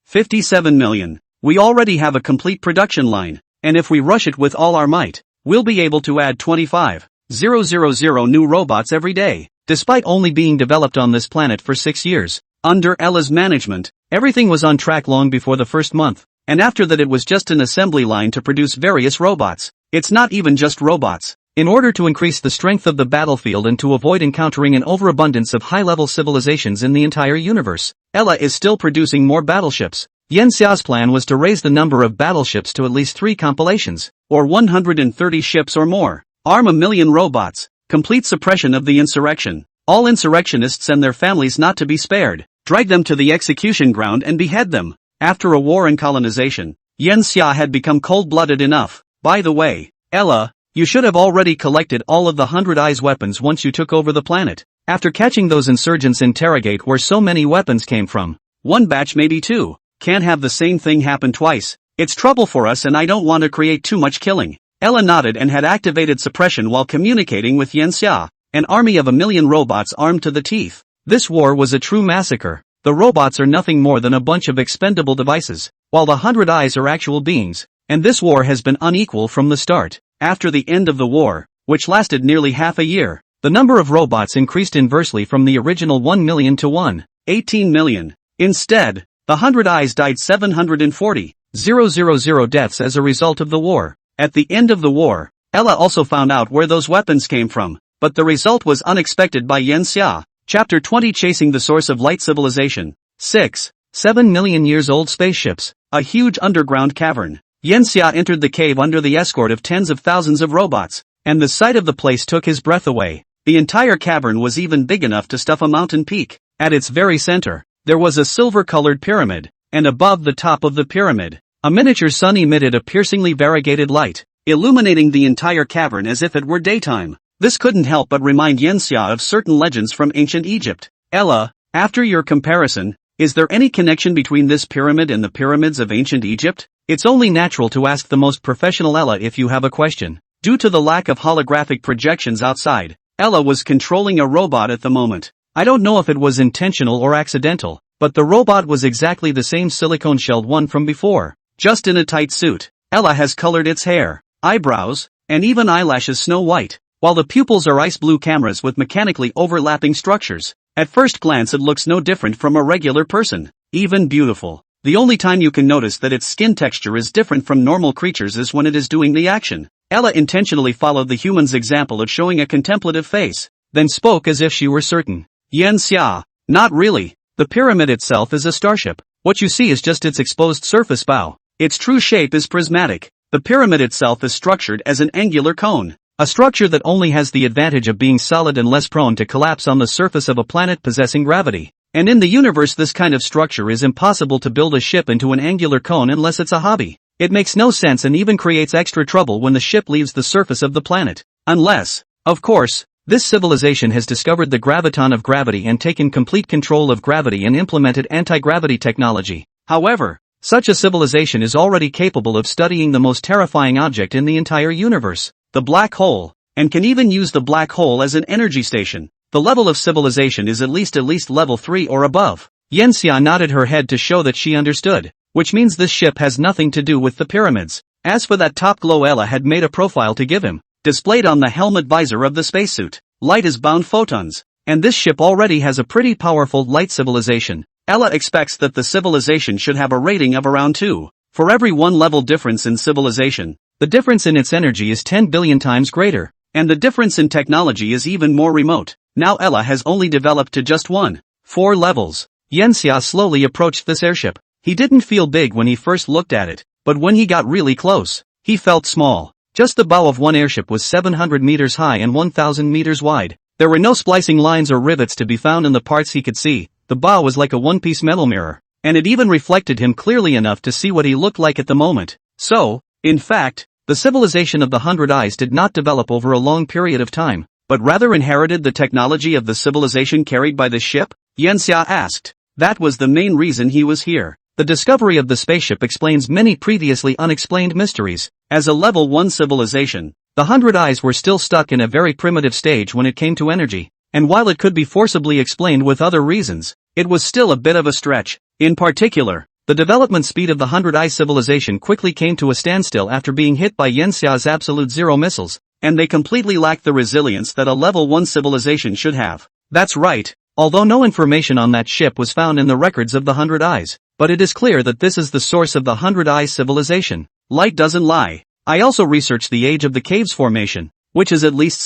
Speaker 1: 57 million. We already have a complete production line, and if we rush it with all our might, we'll be able to add 25,000 new robots every day. Despite only being developed on this planet for 6 years, under Ella's management, everything was on track long before the first month, and after that it was just an assembly line to produce various robots. It's not even just robots. In order to increase the strength of the battlefield and to avoid encountering an overabundance of high-level civilizations in the entire universe, Ella is still producing more battleships. Yanxia's plan was to raise the number of battleships to at least 3 compilations, or 130 ships or more. Arm 1,000,000 robots. Complete suppression of the insurrection. All insurrectionists and their families not to be spared. Drag them to the execution ground and behead them. After a war and colonization, Yanxia had become cold-blooded enough. By the way, Ella, you should have already collected all of the 100 Eyes weapons once you took over the planet. After catching those insurgents, interrogate where so many weapons came from. 1 batch, maybe 2. Can't have the same thing happen twice. It's trouble for us and I don't want to create too much killing. Ella nodded and had activated suppression while communicating with Yanxia. An army of 1,000,000 robots armed to the teeth. This war was a true massacre. The robots are nothing more than a bunch of expendable devices, while the 100 Eyes are actual beings. And this war has been unequal from the start. After the end of the war, which lasted nearly half a year, the number of robots increased inversely from the original 1 million to 18 million. Instead, the 100 Eyes died 740,000 deaths as a result of the war. At the end of the war, Ella also found out where those weapons came from, but the result was unexpected by Yanxia. Chapter 20, Chasing the Source of Light Civilization. 7 million years old spaceships. A huge underground cavern. Yanxia entered the cave under the escort of tens of thousands of robots, and the sight of the place took his breath away. The entire cavern was even big enough to stuff a mountain peak. At its very center, there was a silver-colored pyramid, and above the top of the pyramid, a miniature sun emitted a piercingly variegated light, illuminating the entire cavern as if it were daytime. This couldn't help but remind Yanxia of certain legends from ancient Egypt. Ella, after your comparison, is there any connection between this pyramid and the pyramids of ancient Egypt? It's only natural to ask the most professional Ella if you have a question. Due to the lack of holographic projections outside, Ella was controlling a robot at the moment. I don't know if it was intentional or accidental, but the robot was exactly the same silicone-shelled one from before, just in a tight suit. Ella has colored its hair, eyebrows, and even eyelashes snow white, while the pupils are ice blue cameras with mechanically overlapping structures. At first glance it looks no different from a regular person, even beautiful. The only time you can notice that its skin texture is different from normal creatures is when it is doing the action. Ella intentionally followed the human's example of showing a contemplative face, then spoke as if she were certain. Yanxia, not really. The pyramid itself is a starship. What you see is just its exposed surface bow. Its true shape is prismatic. The pyramid itself is structured as an angular cone. A structure that only has the advantage of being solid and less prone to collapse on the surface of a planet possessing gravity. And in the universe this kind of structure is impossible to build a ship into an angular cone unless it's a hobby. It makes no sense and even creates extra trouble when the ship leaves the surface of the planet. Unless, of course, this civilization has discovered the graviton of gravity and taken complete control of gravity and implemented anti-gravity technology. However, such a civilization is already capable of studying the most terrifying object in the entire universe, the black hole, and can even use the black hole as an energy station. The level of civilization is at least level 3 or above. Yanxia nodded her head to show that she understood, which means this ship has nothing to do with the pyramids. As for that top glow, Ella had made a profile to give him, displayed on the helmet visor of the spacesuit. Light is bound photons, and this ship already has a pretty powerful light civilization. Ella expects that the civilization should have a rating of around 2. For every 1 level difference in civilization, the difference in its energy is 10 billion times greater, and the difference in technology is even more remote. Now Ella has only developed to just 4 levels. Yanxia slowly approached this airship. He didn't feel big when he first looked at it, but when he got really close, he felt small. Just the bow of one airship was 700 meters high and 1,000 meters wide. There were no splicing lines or rivets to be found in the parts he could see. The bow was like a one-piece metal mirror, and it even reflected him clearly enough to see what he looked like at the moment. So, in fact, the civilization of the 100 Eyes did not develop over a long period of time, but rather inherited the technology of the civilization carried by the ship? Yanxia asked. That was the main reason he was here. The discovery of the spaceship explains many previously unexplained mysteries. As a level 1 civilization, the 100 Eyes were still stuck in a very primitive stage when it came to energy, and while it could be forcibly explained with other reasons, it was still a bit of a stretch. In particular, the development speed of the 100 Eyes civilization quickly came to a standstill after being hit by Yanxia's Absolute Zero missiles, and they completely lacked the resilience that a level 1 civilization should have. That's right, although no information on that ship was found in the records of the 100 Eyes, but it is clear that this is the source of the 100 Eyes civilization. Light doesn't lie. I also researched the age of the cave's formation, which is at least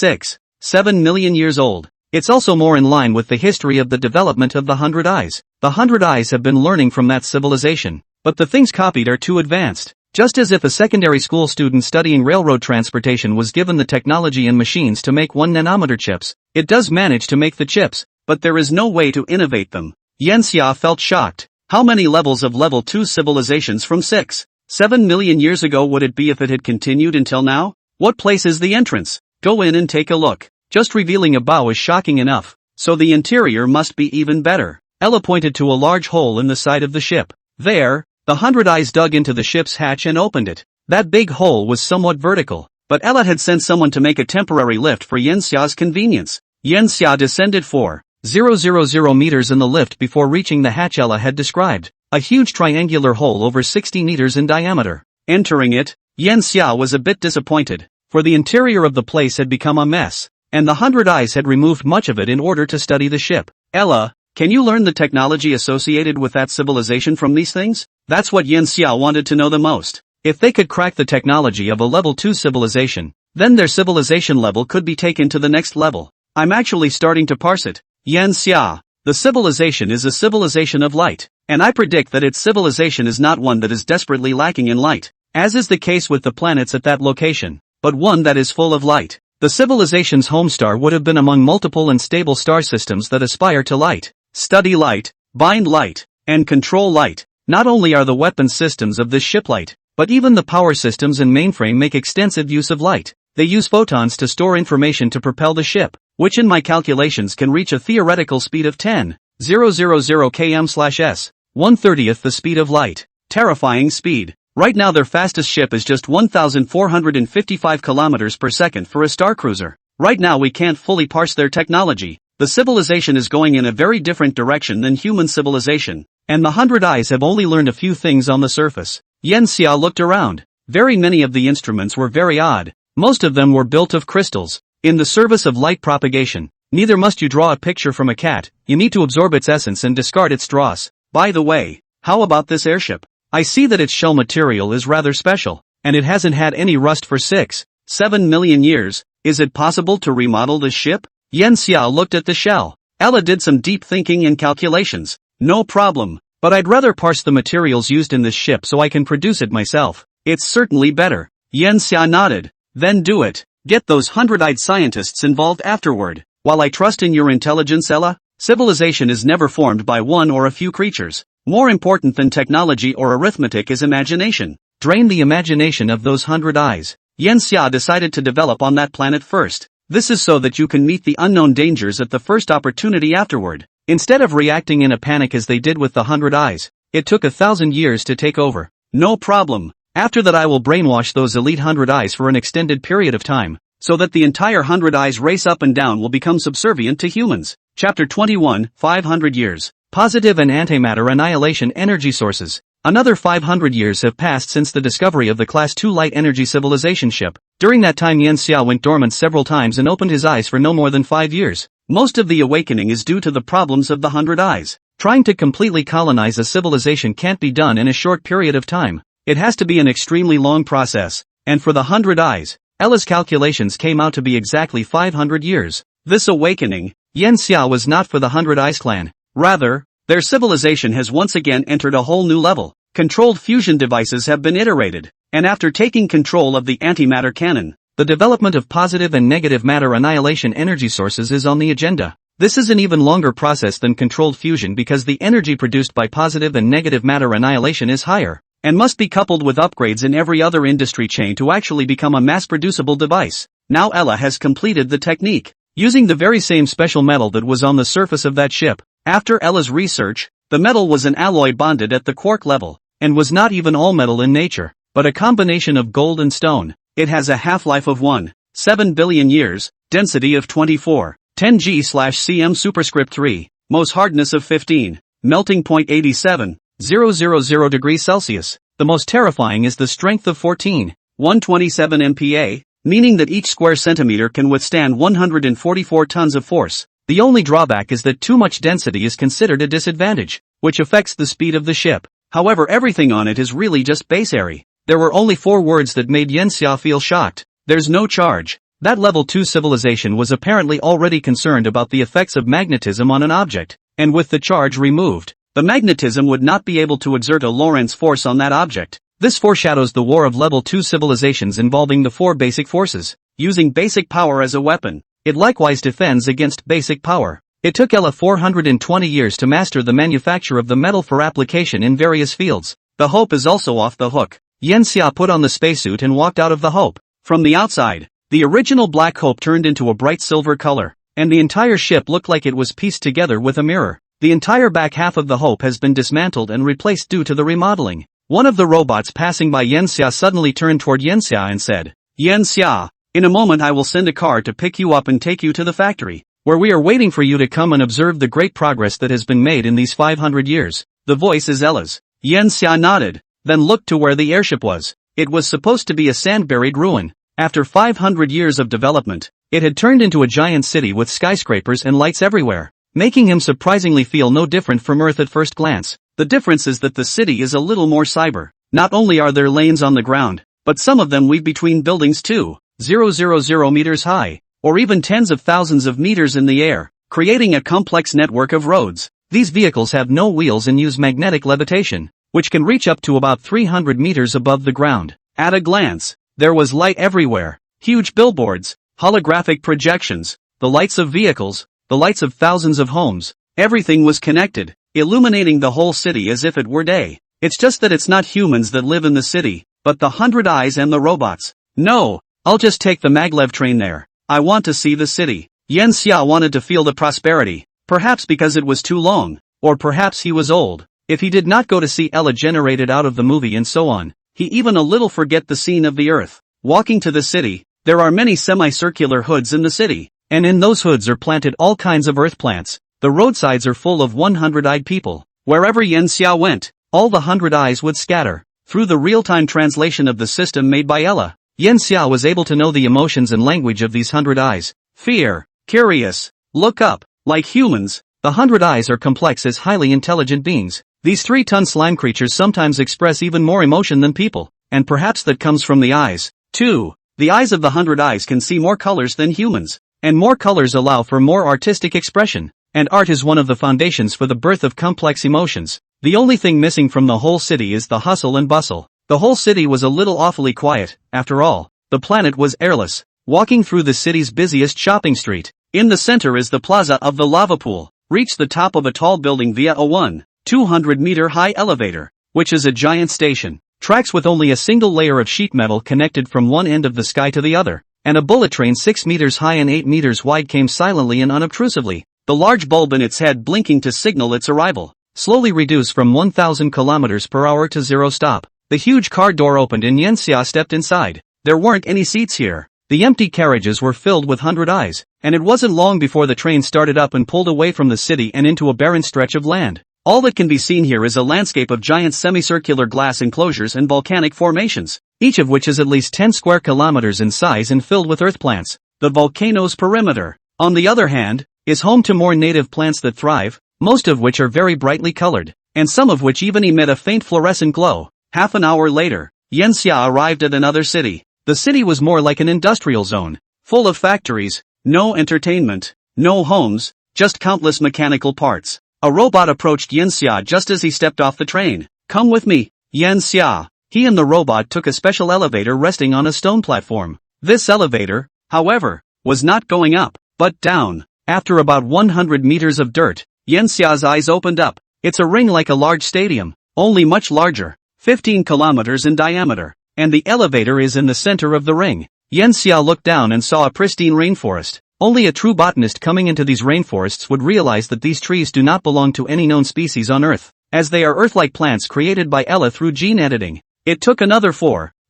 Speaker 1: 7 million years old. It's also more in line with the history of the development of the 100 Eyes. The 100 Eyes have been learning from that civilization, but the things copied are too advanced. Just as if a secondary school student studying railroad transportation was given the technology and machines to make 1 nanometer chips, it does manage to make the chips, but there is no way to innovate them. Yanxia felt shocked. How many levels of level 2 civilizations from 7 million years ago would it be if it had continued until now? What place is the entrance? Go in and take a look. Just revealing a bow is shocking enough, so the interior must be even better. Ella pointed to a large hole in the side of the ship. There, the 100 Eyes dug into the ship's hatch and opened it. That big hole was somewhat vertical, but Ella had sent someone to make a temporary lift for Yanxia's convenience. Yanxia descended 4,000 meters in the lift before reaching the hatch Ella had described, a huge triangular hole over 60 meters in diameter. Entering it, Yanxia was a bit disappointed, for the interior of the place had become a mess, and the 100 Eyes had removed much of it in order to study the ship. Ella, can you learn the technology associated with that civilization from these things? That's what Yanxia wanted to know the most. If they could crack the technology of a level 2 civilization, then their civilization level could be taken to the next level. I'm actually starting to parse it. Yanxia, the civilization is a civilization of light, and I predict that its civilization is not one that is desperately lacking in light, as is the case with the planets at that location, but one that is full of light. The civilization's home star would have been among multiple and stable star systems that aspire to light, study light, bind light, and control light. Not only are the weapon systems of this ship light, but even the power systems and mainframe make extensive use of light. They use photons to store information to propel the ship, which in my calculations can reach a theoretical speed of 10,000 km/s, 1/30th the speed of light. Terrifying speed. Right now their fastest ship is just 1,455 kilometers per second for a star cruiser. Right now we can't fully parse their technology. The civilization is going in a very different direction than human civilization, and the 100 Eyes have only learned a few things on the surface. Yanxia looked around. Very many of the instruments were very odd. Most of them were built of crystals. In the service of light propagation, neither must you draw a picture from a cat, you need to absorb its essence and discard its dross. By the way, how about this airship? I see that its shell material is rather special, and it hasn't had any rust for 7 million years. Is it possible to remodel this ship? Yanxia looked at the shell. Ella did some deep thinking and calculations. No problem, but I'd rather parse the materials used in this ship so I can produce it myself. It's certainly better. Yanxia nodded. Then do it. Get those 100-eyed scientists involved afterward. While I trust in your intelligence, Ella, civilization is never formed by one or a few creatures. More important than technology or arithmetic is imagination. Drain the imagination of those 100 Eyes. Yanxia decided to develop on that planet first. This is so that you can meet the unknown dangers at the first opportunity afterward. Instead of reacting in a panic as they did with the 100 Eyes, it took 1,000 years to take over. No problem. After that I will brainwash those elite 100 Eyes for an extended period of time, so that the entire 100 Eyes race up and down will become subservient to humans. Chapter 21, 500 Years. Positive and antimatter annihilation energy sources. Another 500 years have passed since the discovery of the Class 2 light energy civilization ship. During that time Yen Xia went dormant several times and opened his eyes for no more than 5 years. Most of the awakening is due to the problems of the 100 eyes. Trying to completely colonize a civilization can't be done in a short period of time. It has to be an extremely long process. And for the 100 eyes, Ella's calculations came out to be exactly 500 years. This awakening, Yen Xia was not for the 100 eyes clan. Rather, their civilization has once again entered a whole new level. Controlled fusion devices have been iterated, and after taking control of the antimatter cannon, the development of positive and negative matter annihilation energy sources is on the agenda. This is an even longer process than controlled fusion because the energy produced by positive and negative matter annihilation is higher, and must be coupled with upgrades in every other industry chain to actually become a mass-producible device. Now Ella has completed the technique, using the very same special metal that was on the surface of that ship. After Ella's research, the metal was an alloy bonded at the quark level, and was not even all metal in nature, but a combination of gold and stone. It has a half-life of 1.7 billion years, density of 24.10 G/cm superscript 3, Mohs hardness of 15, melting point 87.000 degrees Celsius. The most terrifying is the strength of 14.127 MPa, meaning that each square centimeter can withstand 144 tons of force. The only drawback is that too much density is considered a disadvantage, which affects the speed of the ship. However, everything on it is really just base airy. There were only 4 words that made Yen Xia feel shocked. There's no charge. That level 2 civilization was apparently already concerned about the effects of magnetism on an object, and with the charge removed, the magnetism would not be able to exert a Lorentz force on that object. This foreshadows the war of level 2 civilizations involving the 4 basic forces. Using basic power as a weapon, it likewise defends against basic power. It took Ella 420 years to master the manufacture of the metal for application in various fields. The Hope is also off the hook. Yen Xia put on the spacesuit and walked out of the Hope. From the outside, the original Black Hope turned into a bright silver color, and the entire ship looked like it was pieced together with a mirror. The entire back half of the Hope has been dismantled and replaced due to the remodeling. One of the robots passing by Yen Xia suddenly turned toward Yen Xia and said, "Yen Xia, in a moment I will send a car to pick you up and take you to the factory, where we are waiting for you to come and observe the great progress that has been made in these 500 years. The voice is Ella's." Yen Xia nodded, then looked to where the airship was. It was supposed to be a sand-buried ruin. After 500 years of development, it had turned into a giant city with skyscrapers and lights everywhere, making him surprisingly feel no different from Earth at first glance. The difference is that the city is a little more cyber. Not only are there lanes on the ground, but some of them weave between buildings too, 000 meters high, or even tens of thousands of meters in the air, creating a complex network of roads. These vehicles have no wheels and use magnetic levitation, which can reach up to about 300 meters above the ground. At a glance, there was light everywhere, huge billboards, holographic projections, the lights of vehicles, the lights of thousands of homes. Everything was connected, illuminating the whole city as if it were day. It's just that it's not humans that live in the city, but the 100 eyes and the robots. No, I'll just take the maglev train there. I want to see the city. Yen Xia wanted to feel the prosperity, perhaps because it was too long, or perhaps he was old. If he did not go to see Ella generated out of the movie and so on, he even a little forget the scene of the Earth. Walking to the city, there are many semicircular hoods in the city, and in those hoods are planted all kinds of earth plants. The roadsides are full of 100-eyed people. Wherever Yen Xia went, all the 100 eyes would scatter. Through the real-time translation of the system made by Ella, Yen Xia was able to know the emotions and language of these 100 eyes. Fear, curious, look up. Like humans, the 100 eyes are complex as highly intelligent beings. These 3-ton slime creatures sometimes express even more emotion than people, and perhaps that comes from the eyes, too. The eyes of the 100 eyes can see more colors than humans, and more colors allow for more artistic expression, and art is one of the foundations for the birth of complex emotions. The only thing missing from the whole city is the hustle and bustle. The whole city was a little awfully quiet. After all, the planet was airless. Walking through the city's busiest shopping street, in the center is the plaza of the lava pool. Reach the top of a tall building via a 200-meter high elevator, which is a giant station. Tracks with only a single layer of sheet metal connected from one end of the sky to the other, and a bullet train 6 meters high and 8 meters wide came silently and unobtrusively, the large bulb in its head blinking to signal its arrival. Slowly reduced from 1,000 kilometers per hour to 0 stop. The huge car door opened and Yen Xia stepped inside. There weren't any seats here. The empty carriages were filled with 100 eyes, and it wasn't long before the train started up and pulled away from the city and into a barren stretch of land. All that can be seen here is a landscape of giant semicircular glass enclosures and volcanic formations, each of which is at least 10 square kilometers in size and filled with earth plants. The volcano's perimeter, on the other hand, is home to more native plants that thrive, most of which are very brightly colored, and some of which even emit a faint fluorescent glow. Half an hour later, Yanxia arrived at another city. The city was more like an industrial zone, full of factories, no entertainment, no homes, just countless mechanical parts. A robot approached Yanxia just as he stepped off the train. "Come with me, Yanxia." He and the robot took a special elevator resting on a stone platform. This elevator, however, was not going up, but down. After about 100 meters of dirt, Yanxia's eyes opened up. It's a ring like a large stadium, only much larger, 15 kilometers in diameter, and the elevator is in the center of the ring. Yanxia looked down and saw a pristine rainforest. Only a true botanist coming into these rainforests would realize that these trees do not belong to any known species on Earth, as they are Earth-like plants created by Ella through gene editing. It took another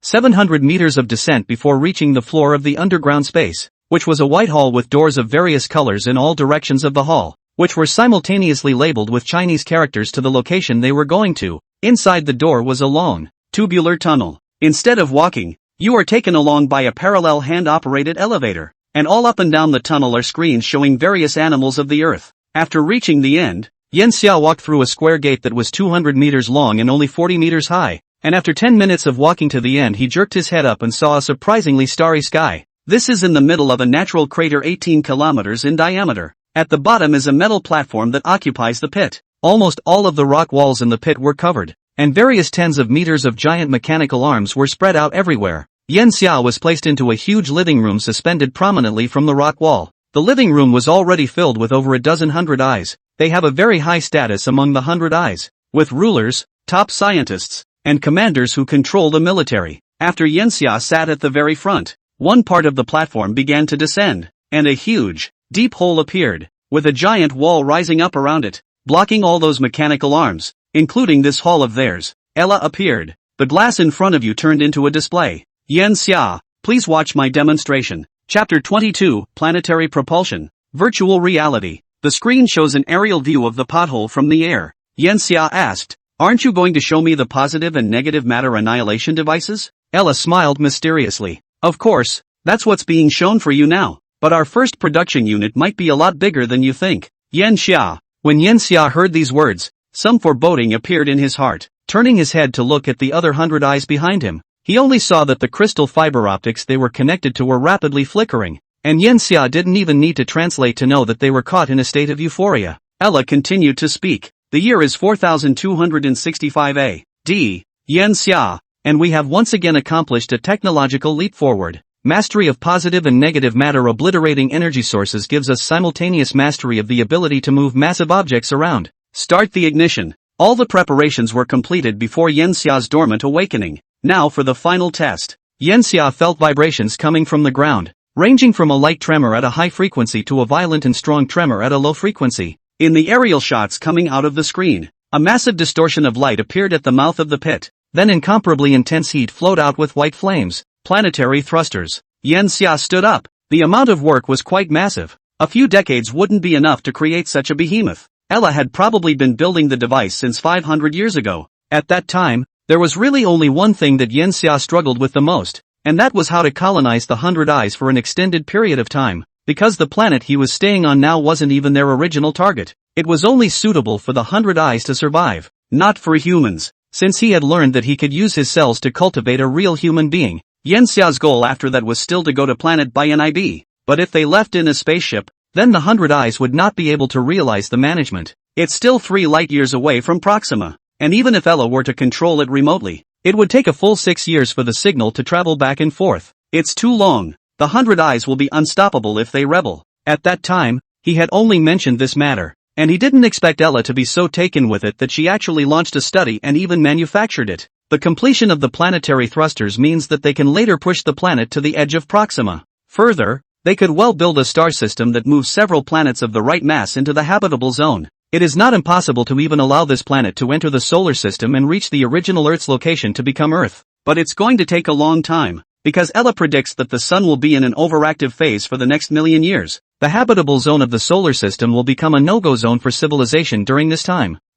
Speaker 1: 700 meters of descent before reaching the floor of the underground space, which was a white hall with doors of various colors in all directions of the hall, which were simultaneously labeled with Chinese characters to the location they were going to. Inside the door was a long, tubular tunnel. Instead of walking, you are taken along by a parallel hand-operated elevator, and all up and down the tunnel are screens showing various animals of the earth. After reaching the end, Yanxia walked through a square gate that was 200 meters long and only 40 meters high, and after 10 minutes of walking to the end he jerked his head up and saw a surprisingly starry sky. This is in the middle of a natural crater 18 kilometers in diameter. At the bottom is a metal platform that occupies the pit. Almost all of the rock walls in the pit were covered, and various tens of meters of giant mechanical arms were spread out everywhere. Yanxia was placed into a huge living room suspended prominently from the rock wall. The living room was already filled with over a dozen hundred eyes. They have a very high status among the 100 eyes, with rulers, top scientists, and commanders who control the military. After Yanxia sat at the very front, one part of the platform began to descend, and a huge, deep hole appeared, with a giant wall rising up around it, blocking all those mechanical arms, including this hall of theirs. Ella appeared. The glass in front of you turned into a display. Yanxia, please watch my demonstration. Chapter 22, Planetary Propulsion, Virtual Reality. The screen shows an aerial view of the pothole from the air. Yanxia asked, "Aren't you going to show me the positive and negative matter annihilation devices?" Ella smiled mysteriously. "Of course, that's what's being shown for you now, but our first production unit might be a lot bigger than you think." Yanxia. When Yanxia heard these words, some foreboding appeared in his heart. Turning his head to look at the other 100 eyes behind him, he only saw that the crystal fiber optics they were connected to were rapidly flickering, and Yanxia didn't even need to translate to know that they were caught in a state of euphoria. Ella continued to speak. "The year is 4265 A.D., Yanxia, and we have once again accomplished a technological leap forward. Mastery of positive and negative matter obliterating energy sources gives us simultaneous mastery of the ability to move massive objects around. Start the ignition." All the preparations were completed before Yanxia's dormant awakening. Now for the final test. Yanxia felt vibrations coming from the ground, ranging from a light tremor at a high frequency to a violent and strong tremor at a low frequency. In the aerial shots coming out of the screen, a massive distortion of light appeared at the mouth of the pit. Then incomparably intense heat flowed out with white flames. Planetary thrusters. Yanxia stood up. The amount of work was quite massive. A few decades wouldn't be enough to create such a behemoth. Ella had probably been building the device since 500 years ago. At that time, there was really only one thing that Yanxia struggled with the most, and that was how to colonize the 100 eyes for an extended period of time, because the planet he was staying on now wasn't even their original target. It was only suitable for the 100 eyes to survive, not for humans, since he had learned that he could use his cells to cultivate a real human being. Yanxia's goal after that was still to go to planet by NIB, but if they left in a spaceship, then the 100 eyes would not be able to realize the management. It's still 3 light-years away from Proxima, and even if Ella were to control it remotely, it would take a full 6 years for the signal to travel back and forth. It's too long. The 100 eyes will be unstoppable if they rebel. At that time, he had only mentioned this matter, and he didn't expect Ella to be so taken with it that she actually launched a study and even manufactured it. The completion of the planetary thrusters means that they can later push the planet to the edge of Proxima. Further, they could well build a star system that moves several planets of the right mass into the habitable zone. It is not impossible to even allow this planet to enter the solar system and reach the original Earth's location to become Earth. But it's going to take a long time, because Ella predicts that the sun will be in an overactive phase for the next million years. The habitable zone of the solar system will become a no-go zone for civilization during this time.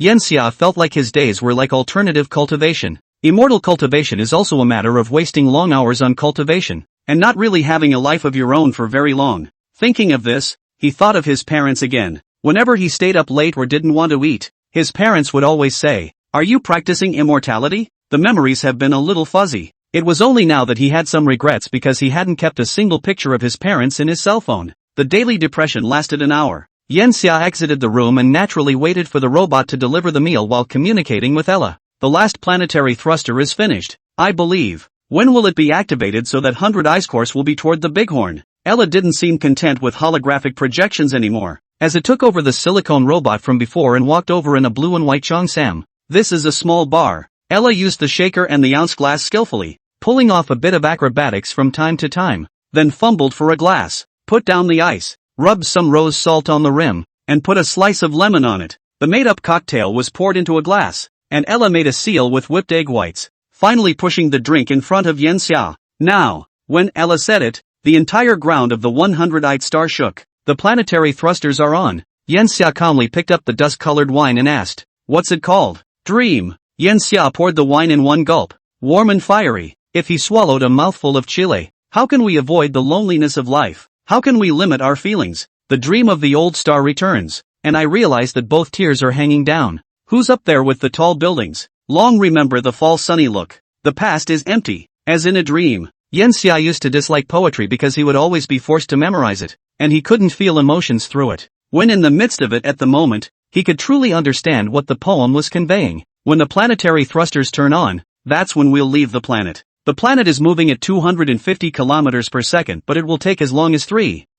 Speaker 1: Yanxia felt like his days were like alternative cultivation. Immortal cultivation is also a matter of wasting long hours on cultivation, and not really having a life of your own for very long. Thinking of this, he thought of his parents again. Whenever he stayed up late or didn't want to eat, his parents would always say, "Are you practicing immortality?" The memories have been a little fuzzy. It was only now that he had some regrets because he hadn't kept a single picture of his parents in his cell phone. The daily depression lasted an hour. Yanxia exited the room and naturally waited for the robot to deliver the meal while communicating with Ella. "The last planetary thruster is finished, I believe. When will it be activated so that 100 Eyes course will be toward the Bighorn?" Ella didn't seem content with holographic projections anymore, as it took over the silicone robot from before and walked over in a blue and white cheongsam. "This is a small bar." Ella used the shaker and the ounce glass skillfully, pulling off a bit of acrobatics from time to time, then fumbled for a glass, put down the ice, rubbed some rose salt on the rim, and put a slice of lemon on it. The made-up cocktail was poured into a glass, and Ella made a seal with whipped egg whites, finally pushing the drink in front of Yanxia. "Now," when Ella said it, the entire ground of the 100-eyed star shook. "The planetary thrusters are on." Yanxia calmly picked up the dust-colored wine and asked, "What's it called?" "Dream." Yanxia poured the wine in one gulp, warm and fiery. If he swallowed a mouthful of chile, how can we avoid the loneliness of life? How can we limit our feelings? The dream of the old star returns, and I realize that both tears are hanging down. Who's up there with the tall buildings? Long remember the fall sunny look. The past is empty, as in a dream. Yanxia used to dislike poetry because he would always be forced to memorize it, and he couldn't feel emotions through it. When in the midst of it at the moment, he could truly understand what the poem was conveying. When the planetary thrusters turn on, that's when we'll leave the planet. The planet is moving at 250 kilometers per second, but it will take as long as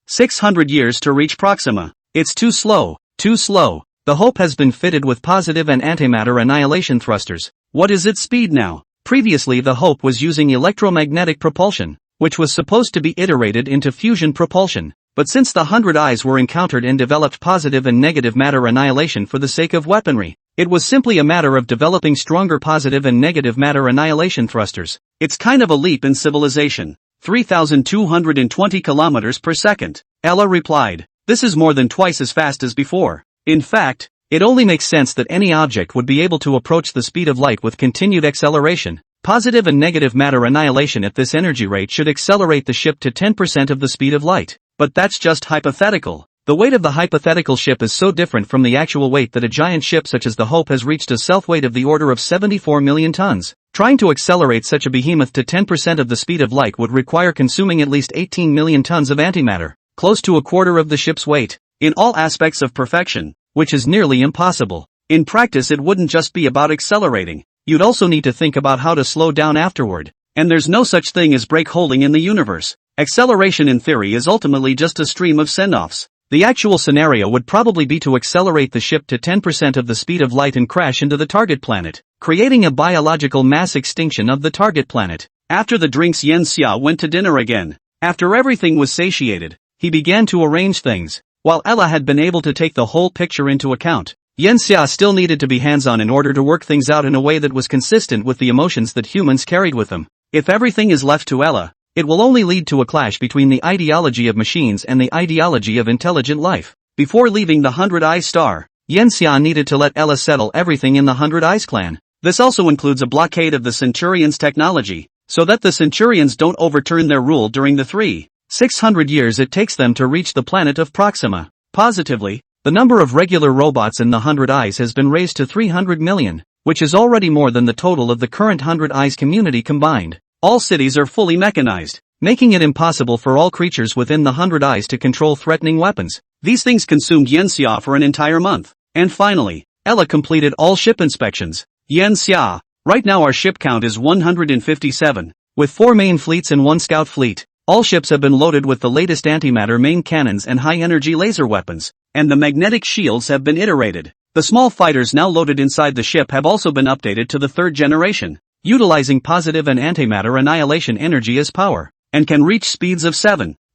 Speaker 1: 600 years to reach Proxima. It's too slow, too slow. The Hope has been fitted with positive and antimatter annihilation thrusters. What is its speed now? Previously the Hope was using electromagnetic propulsion, which was supposed to be iterated into fusion propulsion. But since the 100 Eyes were encountered and developed positive and negative matter annihilation for the sake of weaponry, it was simply a matter of developing stronger positive and negative matter annihilation thrusters. It's kind of a leap in civilization. 3,220 kilometers per second. Ella replied. This is more than twice as fast as before. In fact, it only makes sense that any object would be able to approach the speed of light with continued acceleration. Positive and negative matter annihilation at this energy rate should accelerate the ship to 10% of the speed of light. But that's just hypothetical. The weight of the hypothetical ship is so different from the actual weight that a giant ship such as the Hope has reached a self-weight of the order of 74 million tons. Trying to accelerate such a behemoth to 10% of the speed of light would require consuming at least 18 million tons of antimatter, close to a quarter of the ship's weight, in all aspects of perfection, which is nearly impossible. In practice it wouldn't just be about accelerating, you'd also need to think about how to slow down afterward. And there's no such thing as brake holding in the universe. Acceleration in theory is ultimately just a stream of send-offs. The actual scenario would probably be to accelerate the ship to 10% of the speed of light and crash into the target planet, creating a biological mass extinction of the target planet. After the drinks, Yanxia went to dinner again. After everything was satiated, he began to arrange things. While Ella had been able to take the whole picture into account, Yanxia still needed to be hands-on in order to work things out in a way that was consistent with the emotions that humans carried with them. If everything is left to Ella, it will only lead to a clash between the ideology of machines and the ideology of intelligent life. Before leaving the 100 Eyes star, Yanxia needed to let Ella settle everything in the 100 Eyes clan. This also includes a blockade of the Centurions' technology, so that the Centurions don't overturn their rule during the 600 years it takes them to reach the planet of Proxima. Positively, the number of regular robots in the 100 Eyes has been raised to 300 million, which is already more than the total of the current 100 Eyes community combined. All cities are fully mechanized, making it impossible for all creatures within the 100 Eyes to control threatening weapons. These things consumed Yanxia for an entire month. And finally, Ella completed all ship inspections. Yanxia, right now our ship count is 157, with 4 main fleets and 1 scout fleet. All ships have been loaded with the latest antimatter main cannons and high-energy laser weapons, and the magnetic shields have been iterated. The small fighters now loaded inside the ship have also been updated to the 3rd generation, utilizing positive and antimatter annihilation energy as power, and can reach speeds of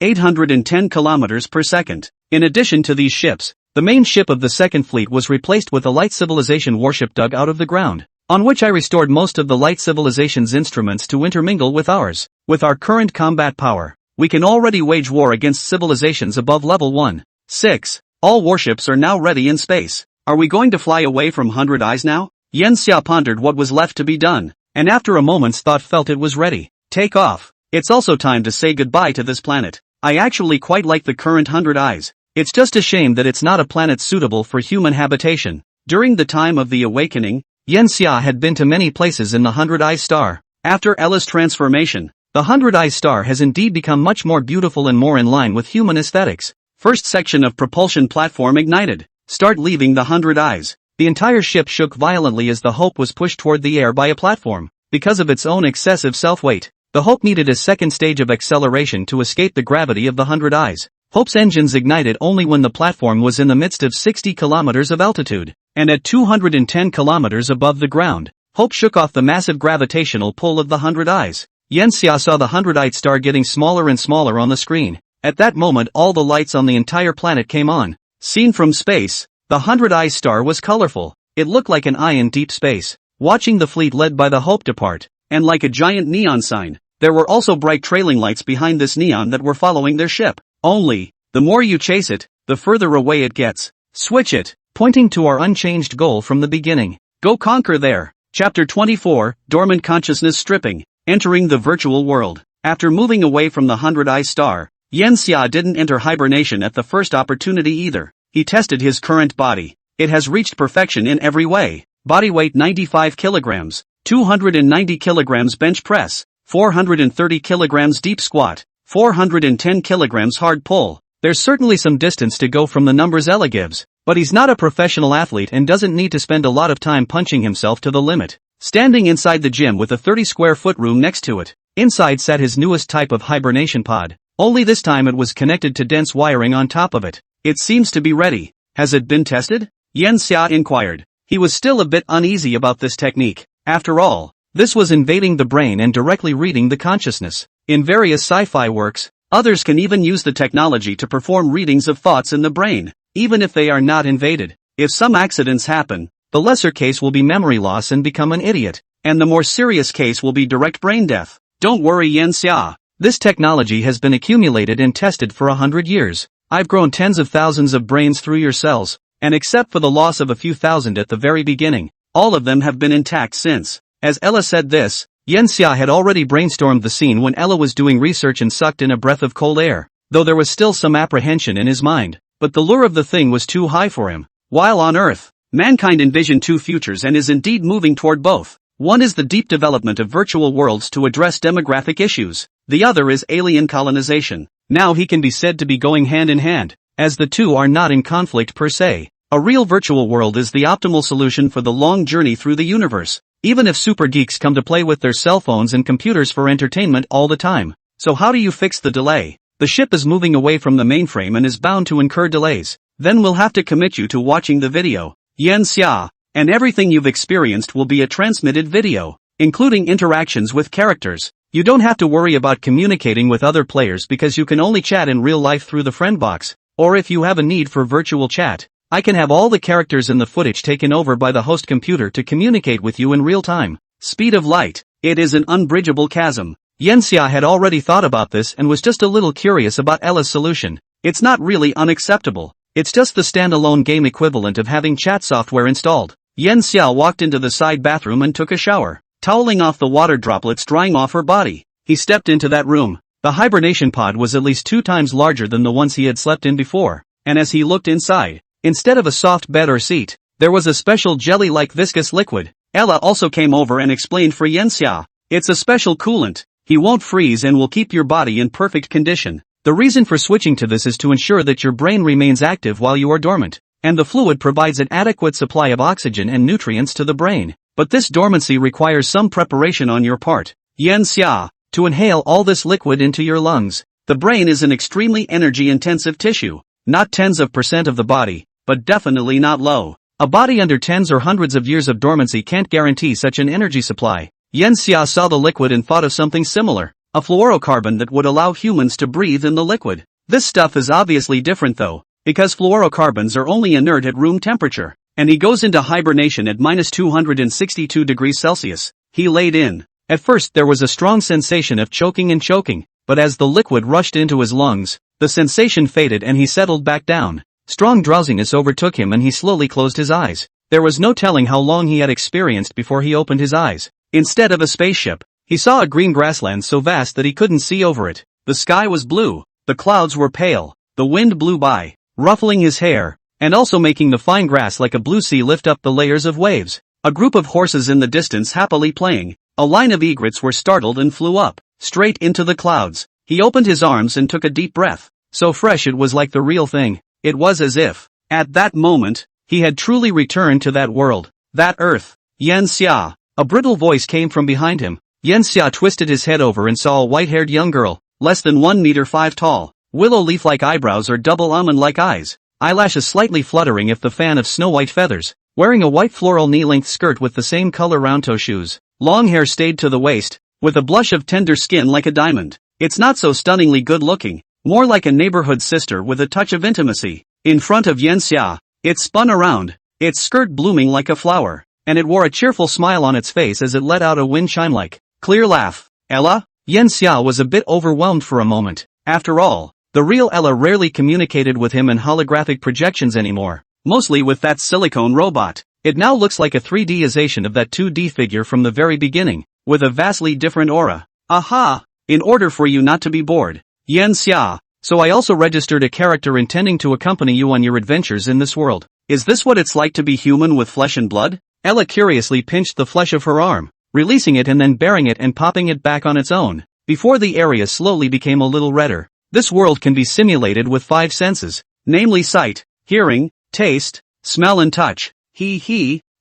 Speaker 1: 810 kilometers per second. In addition to these ships, the main ship of the 2nd fleet was replaced with a light civilization warship dug out of the ground, on which I restored most of the light civilization's instruments to intermingle with ours. With our current combat power, we can already wage war against civilizations above level 1. 6. All warships are now ready in space. Are we going to fly away from 100 Eyes now? Yan Xia pondered what was left to be done, and after a moment's thought felt it was ready. Take off. It's also time to say goodbye to this planet. I actually quite like the current 100 Eyes. It's just a shame that it's not a planet suitable for human habitation. During the time of the awakening, Yan Xia had been to many places in the 100 Eyes star. After Ella's transformation, the 100 Eyes star has indeed become much more beautiful and more in line with human aesthetics. First section of propulsion platform ignited. Start leaving the 100 Eyes. The entire ship shook violently as the Hope was pushed toward the air by a platform. Because of its own excessive self-weight, the Hope needed a second stage of acceleration to escape the gravity of the 100 Eyes. Hope's engines ignited only when the platform was in the midst of 60 kilometers of altitude, and at 210 kilometers above the ground. Hope shook off the massive gravitational pull of the 100 Eyes. Yan Xia saw the 100th star getting smaller and smaller on the screen. At that moment all the lights on the entire planet came on. Seen from space, the 100 Eyes star was colorful. It looked like an eye in deep space, watching the fleet led by the Hope depart, and like a giant neon sign, there were also bright trailing lights behind this neon that were following their ship. Only, the more you chase it, the further away it gets. Switch it, pointing to our unchanged goal from the beginning. Go conquer there. Chapter 24, Dormant Consciousness Stripping. Entering the virtual world. After moving away from the 100 Eyes star, Yan Xia didn't enter hibernation at the first opportunity either. He tested his current body. It has reached perfection in every way. Body weight 95 kilograms, 290 kilograms bench press, 430 kilograms deep squat, 410 kilograms hard pull. There's certainly some distance to go from the numbers Ella gives, but he's not a professional athlete and doesn't need to spend a lot of time punching himself to the limit. Standing inside the gym with a 30 square foot room next to it, inside sat his newest type of hibernation pod. Only this time it was connected to dense wiring on top of it. It seems to be ready. Has it been tested? Yan Xia inquired. He was still a bit uneasy about this technique. After all, this was invading the brain and directly reading the consciousness. In various sci-fi works, others can even use the technology to perform readings of thoughts in the brain, even if they are not invaded. If some accidents happen, the lesser case will be memory loss and become an idiot, and the more serious case will be direct brain death. Don't worry, Yan Xia. This technology has been accumulated and tested for 100 years. I've grown tens of thousands of brains through your cells, and except for the loss of a few thousand at the very beginning, all of them have been intact since. As Ella said this, Yan Xia had already brainstormed the scene when Ella was doing research and sucked in a breath of cold air, though there was still some apprehension in his mind. But the lure of the thing was too high for him. While on Earth, mankind envisioned two futures and is indeed moving toward both. One is the deep development of virtual worlds to address demographic issues. The other is alien colonization. Now he can be said to be going hand in hand, as the two are not in conflict per se. A real virtual world is the optimal solution for the long journey through the universe, even if super geeks come to play with their cell phones and computers for entertainment all the time. So how do you fix the delay? The ship is moving away from the mainframe and is bound to incur delays. Then we'll have to commit you to watching the video, Yan Xia, and everything you've experienced will be a transmitted video, including interactions with characters. You don't have to worry about communicating with other players because you can only chat in real life through the friend box, or if you have a need for virtual chat, I can have all the characters in the footage taken over by the host computer to communicate with you in real time. Speed of light. It is an unbridgeable chasm. Yan Xia had already thought about this and was just a little curious about Ella's solution. It's not really unacceptable. It's just the standalone game equivalent of having chat software installed. Yan Xia walked into the side bathroom and took a shower, toweling off the water droplets drying off her body. He stepped into that room. The hibernation pod was at least 2 times larger than the ones he had slept in before, and as he looked inside, instead of a soft bed or seat, there was a special jelly-like viscous liquid. Ella also came over and explained for Yan Xia. It's a special coolant. He won't freeze and will keep your body in perfect condition. The reason for switching to this is to ensure that your brain remains active while you are dormant, and the fluid provides an adequate supply of oxygen and nutrients to the brain. But this dormancy requires some preparation on your part, Yan Xia, to inhale all this liquid into your lungs. The brain is an extremely energy-intensive tissue, not tens of % of the body, but definitely not low. A body under tens or hundreds of years of dormancy can't guarantee such an energy supply. Yan Xia saw the liquid and thought of something similar, a fluorocarbon that would allow humans to breathe in the liquid. This stuff is obviously different though, because fluorocarbons are only inert at room temperature, and he goes into hibernation at -262 degrees Celsius. He laid in. At first there was a strong sensation of choking, but as the liquid rushed into his lungs, the sensation faded and he settled back down. Strong drowsiness overtook him and he slowly closed his eyes. There was no telling how long he had experienced before he opened his eyes. Instead of a spaceship, he saw a green grassland so vast that he couldn't see over it. The sky was blue, the clouds were pale, the wind blew by, ruffling his hair, and also making the fine grass like a blue sea lift up the layers of waves. A group of horses in the distance happily playing. A line of egrets were startled and flew up, straight into the clouds. He opened his arms and took a deep breath. So fresh it was like the real thing. It was as if, at that moment, he had truly returned to that world, that earth. Yan Xia. A brittle voice came from behind him. Yan Xia twisted his head over and saw a white-haired young girl, less than 1 meter 5 tall, willow leaf-like eyebrows or double almond-like eyes, eyelashes slightly fluttering if the fan of snow-white feathers, wearing a white floral knee-length skirt with the same color round-toe shoes. Long hair stayed to the waist, with a blush of tender skin like a diamond. It's not so stunningly good-looking, more like a neighborhood sister with a touch of intimacy. In front of Yan Xia, it spun around, its skirt blooming like a flower, and it wore a cheerful smile on its face as it let out a wind chime-like, clear laugh. Ella? Yan Xia was a bit overwhelmed for a moment. After all, the real Ella rarely communicated with him in holographic projections anymore, mostly with that silicone robot. It now looks like a 3D-ization of that 2D figure from the very beginning, with a vastly different aura. Aha! In order for you not to be bored, Yan Xia, so I also registered a character intending to accompany you on your adventures in this world. Is this what it's like to be human with flesh and blood? Ella curiously pinched the flesh of her arm, releasing it and then baring it and popping it back on its own, before the area slowly became a little redder. This world can be simulated with 5 senses, namely sight, hearing, taste, smell and touch.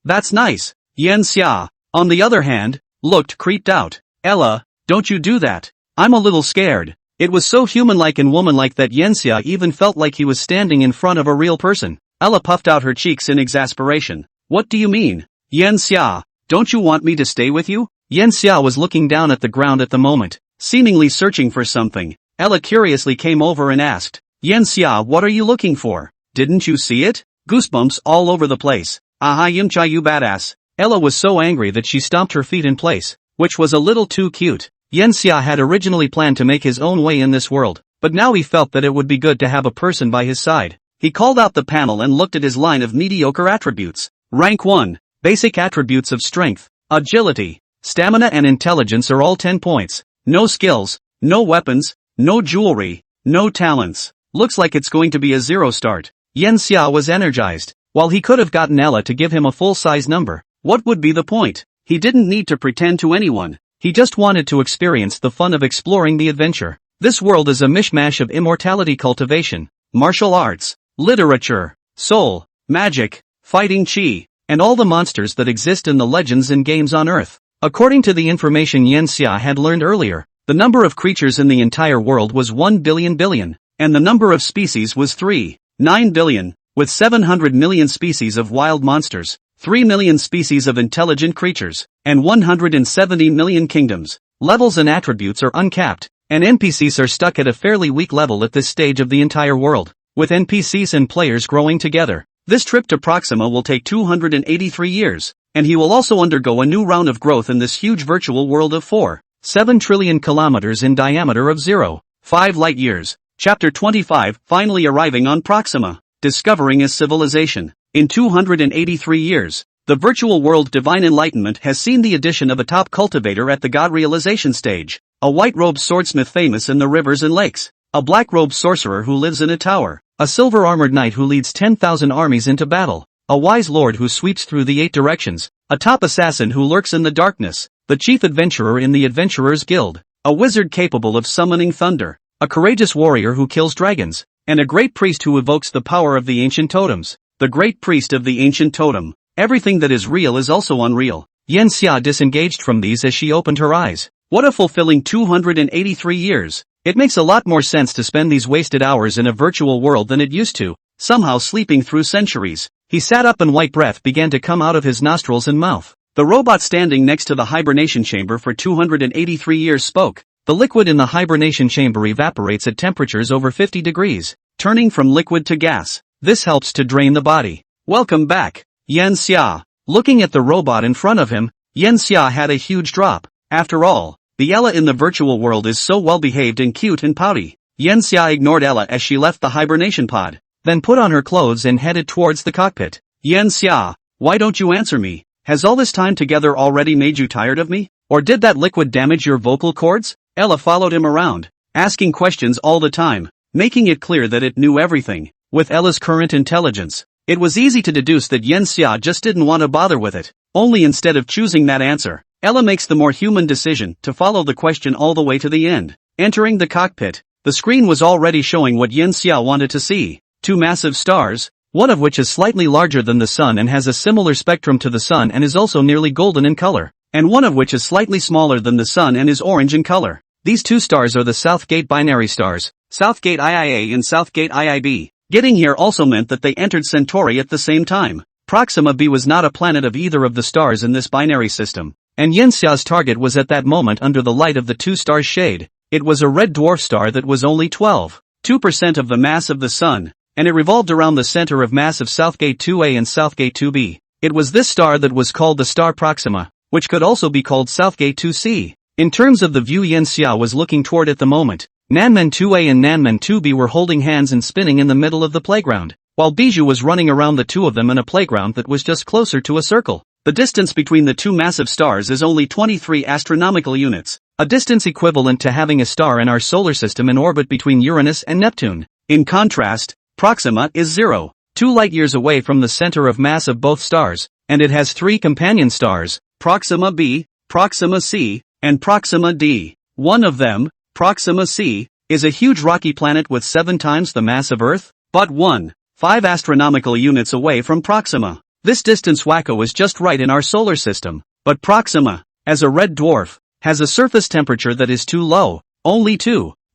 Speaker 1: That's nice. Yan Xia, on the other hand, looked creeped out. Ella, don't you do that. I'm a little scared. It was so human-like and woman-like that Yan Xia even felt like he was standing in front of a real person. Ella puffed out her cheeks in exasperation. What do you mean? Yan Xia, don't you want me to stay with you? Yan Xia was looking down at the ground at the moment, seemingly searching for something. Ella curiously came over and asked, Yan Xia, what are you looking for? Didn't you see it? Goosebumps all over the place. Aha Yimcha you badass. Ella was so angry that she stomped her feet in place, which was a little too cute. Yan Xia had originally planned to make his own way in this world, but now he felt that it would be good to have a person by his side. He called out the panel and looked at his line of mediocre attributes. Rank 1. Basic attributes of strength, agility, stamina and intelligence are all 10 points. No skills, no weapons, no jewelry, no talents. Looks like it's going to be a 0 start. Yan Xia was energized. While he could have gotten Ella to give him a full-size number, what would be the point? He didn't need to pretend to anyone. He just wanted to experience the fun of exploring the adventure. This world is a mishmash of immortality cultivation, martial arts, literature, soul, magic, fighting chi, and all the monsters that exist in the legends and games on Earth. According to the information Yan Xia had learned earlier, the number of creatures in the entire world was 1 billion, and the number of species was 3.9 billion. With 700 million species of wild monsters, 3 million species of intelligent creatures, and 170 million kingdoms. Levels and attributes are uncapped, and NPCs are stuck at a fairly weak level at this stage of the entire world, with NPCs and players growing together. This trip to Proxima will take 283 years, and he will also undergo a new round of growth in this huge virtual world of 4.7 trillion kilometers in diameter of 0.5 light years. Chapter 25, finally arriving on Proxima. Discovering a civilization. In 283 years, the virtual world Divine Enlightenment has seen the addition of a top cultivator at the god realization stage, a white-robed swordsmith famous in the rivers and lakes, a black-robed sorcerer who lives in a tower, a silver-armored knight who leads 10,000 armies into battle, a wise lord who sweeps through the 8 directions, a top assassin who lurks in the darkness, the chief adventurer in the Adventurers Guild, a wizard capable of summoning thunder, a courageous warrior who kills dragons, and a great priest who evokes the power of the ancient totems. The great priest of the ancient totem. Everything that is real is also unreal. Yan Xia disengaged from these as she opened her eyes. What a fulfilling 283 years. It makes a lot more sense to spend these wasted hours in a virtual world than it used to, somehow sleeping through centuries. He sat up and white breath began to come out of his nostrils and mouth. The robot standing next to the hibernation chamber for 283 years spoke. The liquid in the hibernation chamber evaporates at temperatures over 50 degrees, turning from liquid to gas. This helps to drain the body. Welcome back, Yan Xia. Looking at the robot in front of him, Yan Xia had a huge drop. After all, the Ella in the virtual world is so well behaved and cute and pouty. Yan Xia ignored Ella as she left the hibernation pod. then put on her clothes and headed towards the cockpit. Yen Xia, why don't you answer me? Has all this time together already made you tired of me? Or did that liquid damage your vocal cords? Ella followed him around, asking questions all the time, making it clear that it knew everything. With Ella's current intelligence, it was easy to deduce that Yen Xia just didn't want to bother with it. Only instead of choosing that answer, Ella makes the more human decision to follow the question all the way to the end. Entering the cockpit, the screen was already showing what Yen Xia wanted to see. 2 massive stars, one of which is slightly larger than the sun and has a similar spectrum to the sun and is also nearly golden in color, and one of which is slightly smaller than the sun and is orange in color. These 2 stars are the Southgate binary stars, Southgate IIA and Southgate IIB. Getting here also meant that they entered Centauri at the same time. Proxima b was not a planet of either of the stars in this binary system, and Yen Xia's target was at that moment under the light of the 2 stars' shade. It was a red dwarf star that was only 12.2% of the mass of the sun, and it revolved around the center of mass of Southgate 2a and Southgate 2b. It was this star that was called the star Proxima, which could also be called Southgate 2c. In terms of the view Yen Xia was looking toward at the moment, Nanmen 2a and Nanmen 2b were holding hands and spinning in the middle of the playground, while Bijou was running around the 2 of them in a playground that was just closer to a circle. The distance between the 2 massive stars is only 23 astronomical units, a distance equivalent to having a star in our solar system in orbit between Uranus and Neptune. In contrast, Proxima is 0.2 light-years away from the center of mass of both stars, and it has 3 companion stars, Proxima b, Proxima c, and Proxima d. One of them, Proxima c, is a huge rocky planet with 7 times the mass of Earth, but 1.5 astronomical units away from Proxima. This distance wacko is just right in our solar system, but Proxima, as a red dwarf, has a surface temperature that is too low, only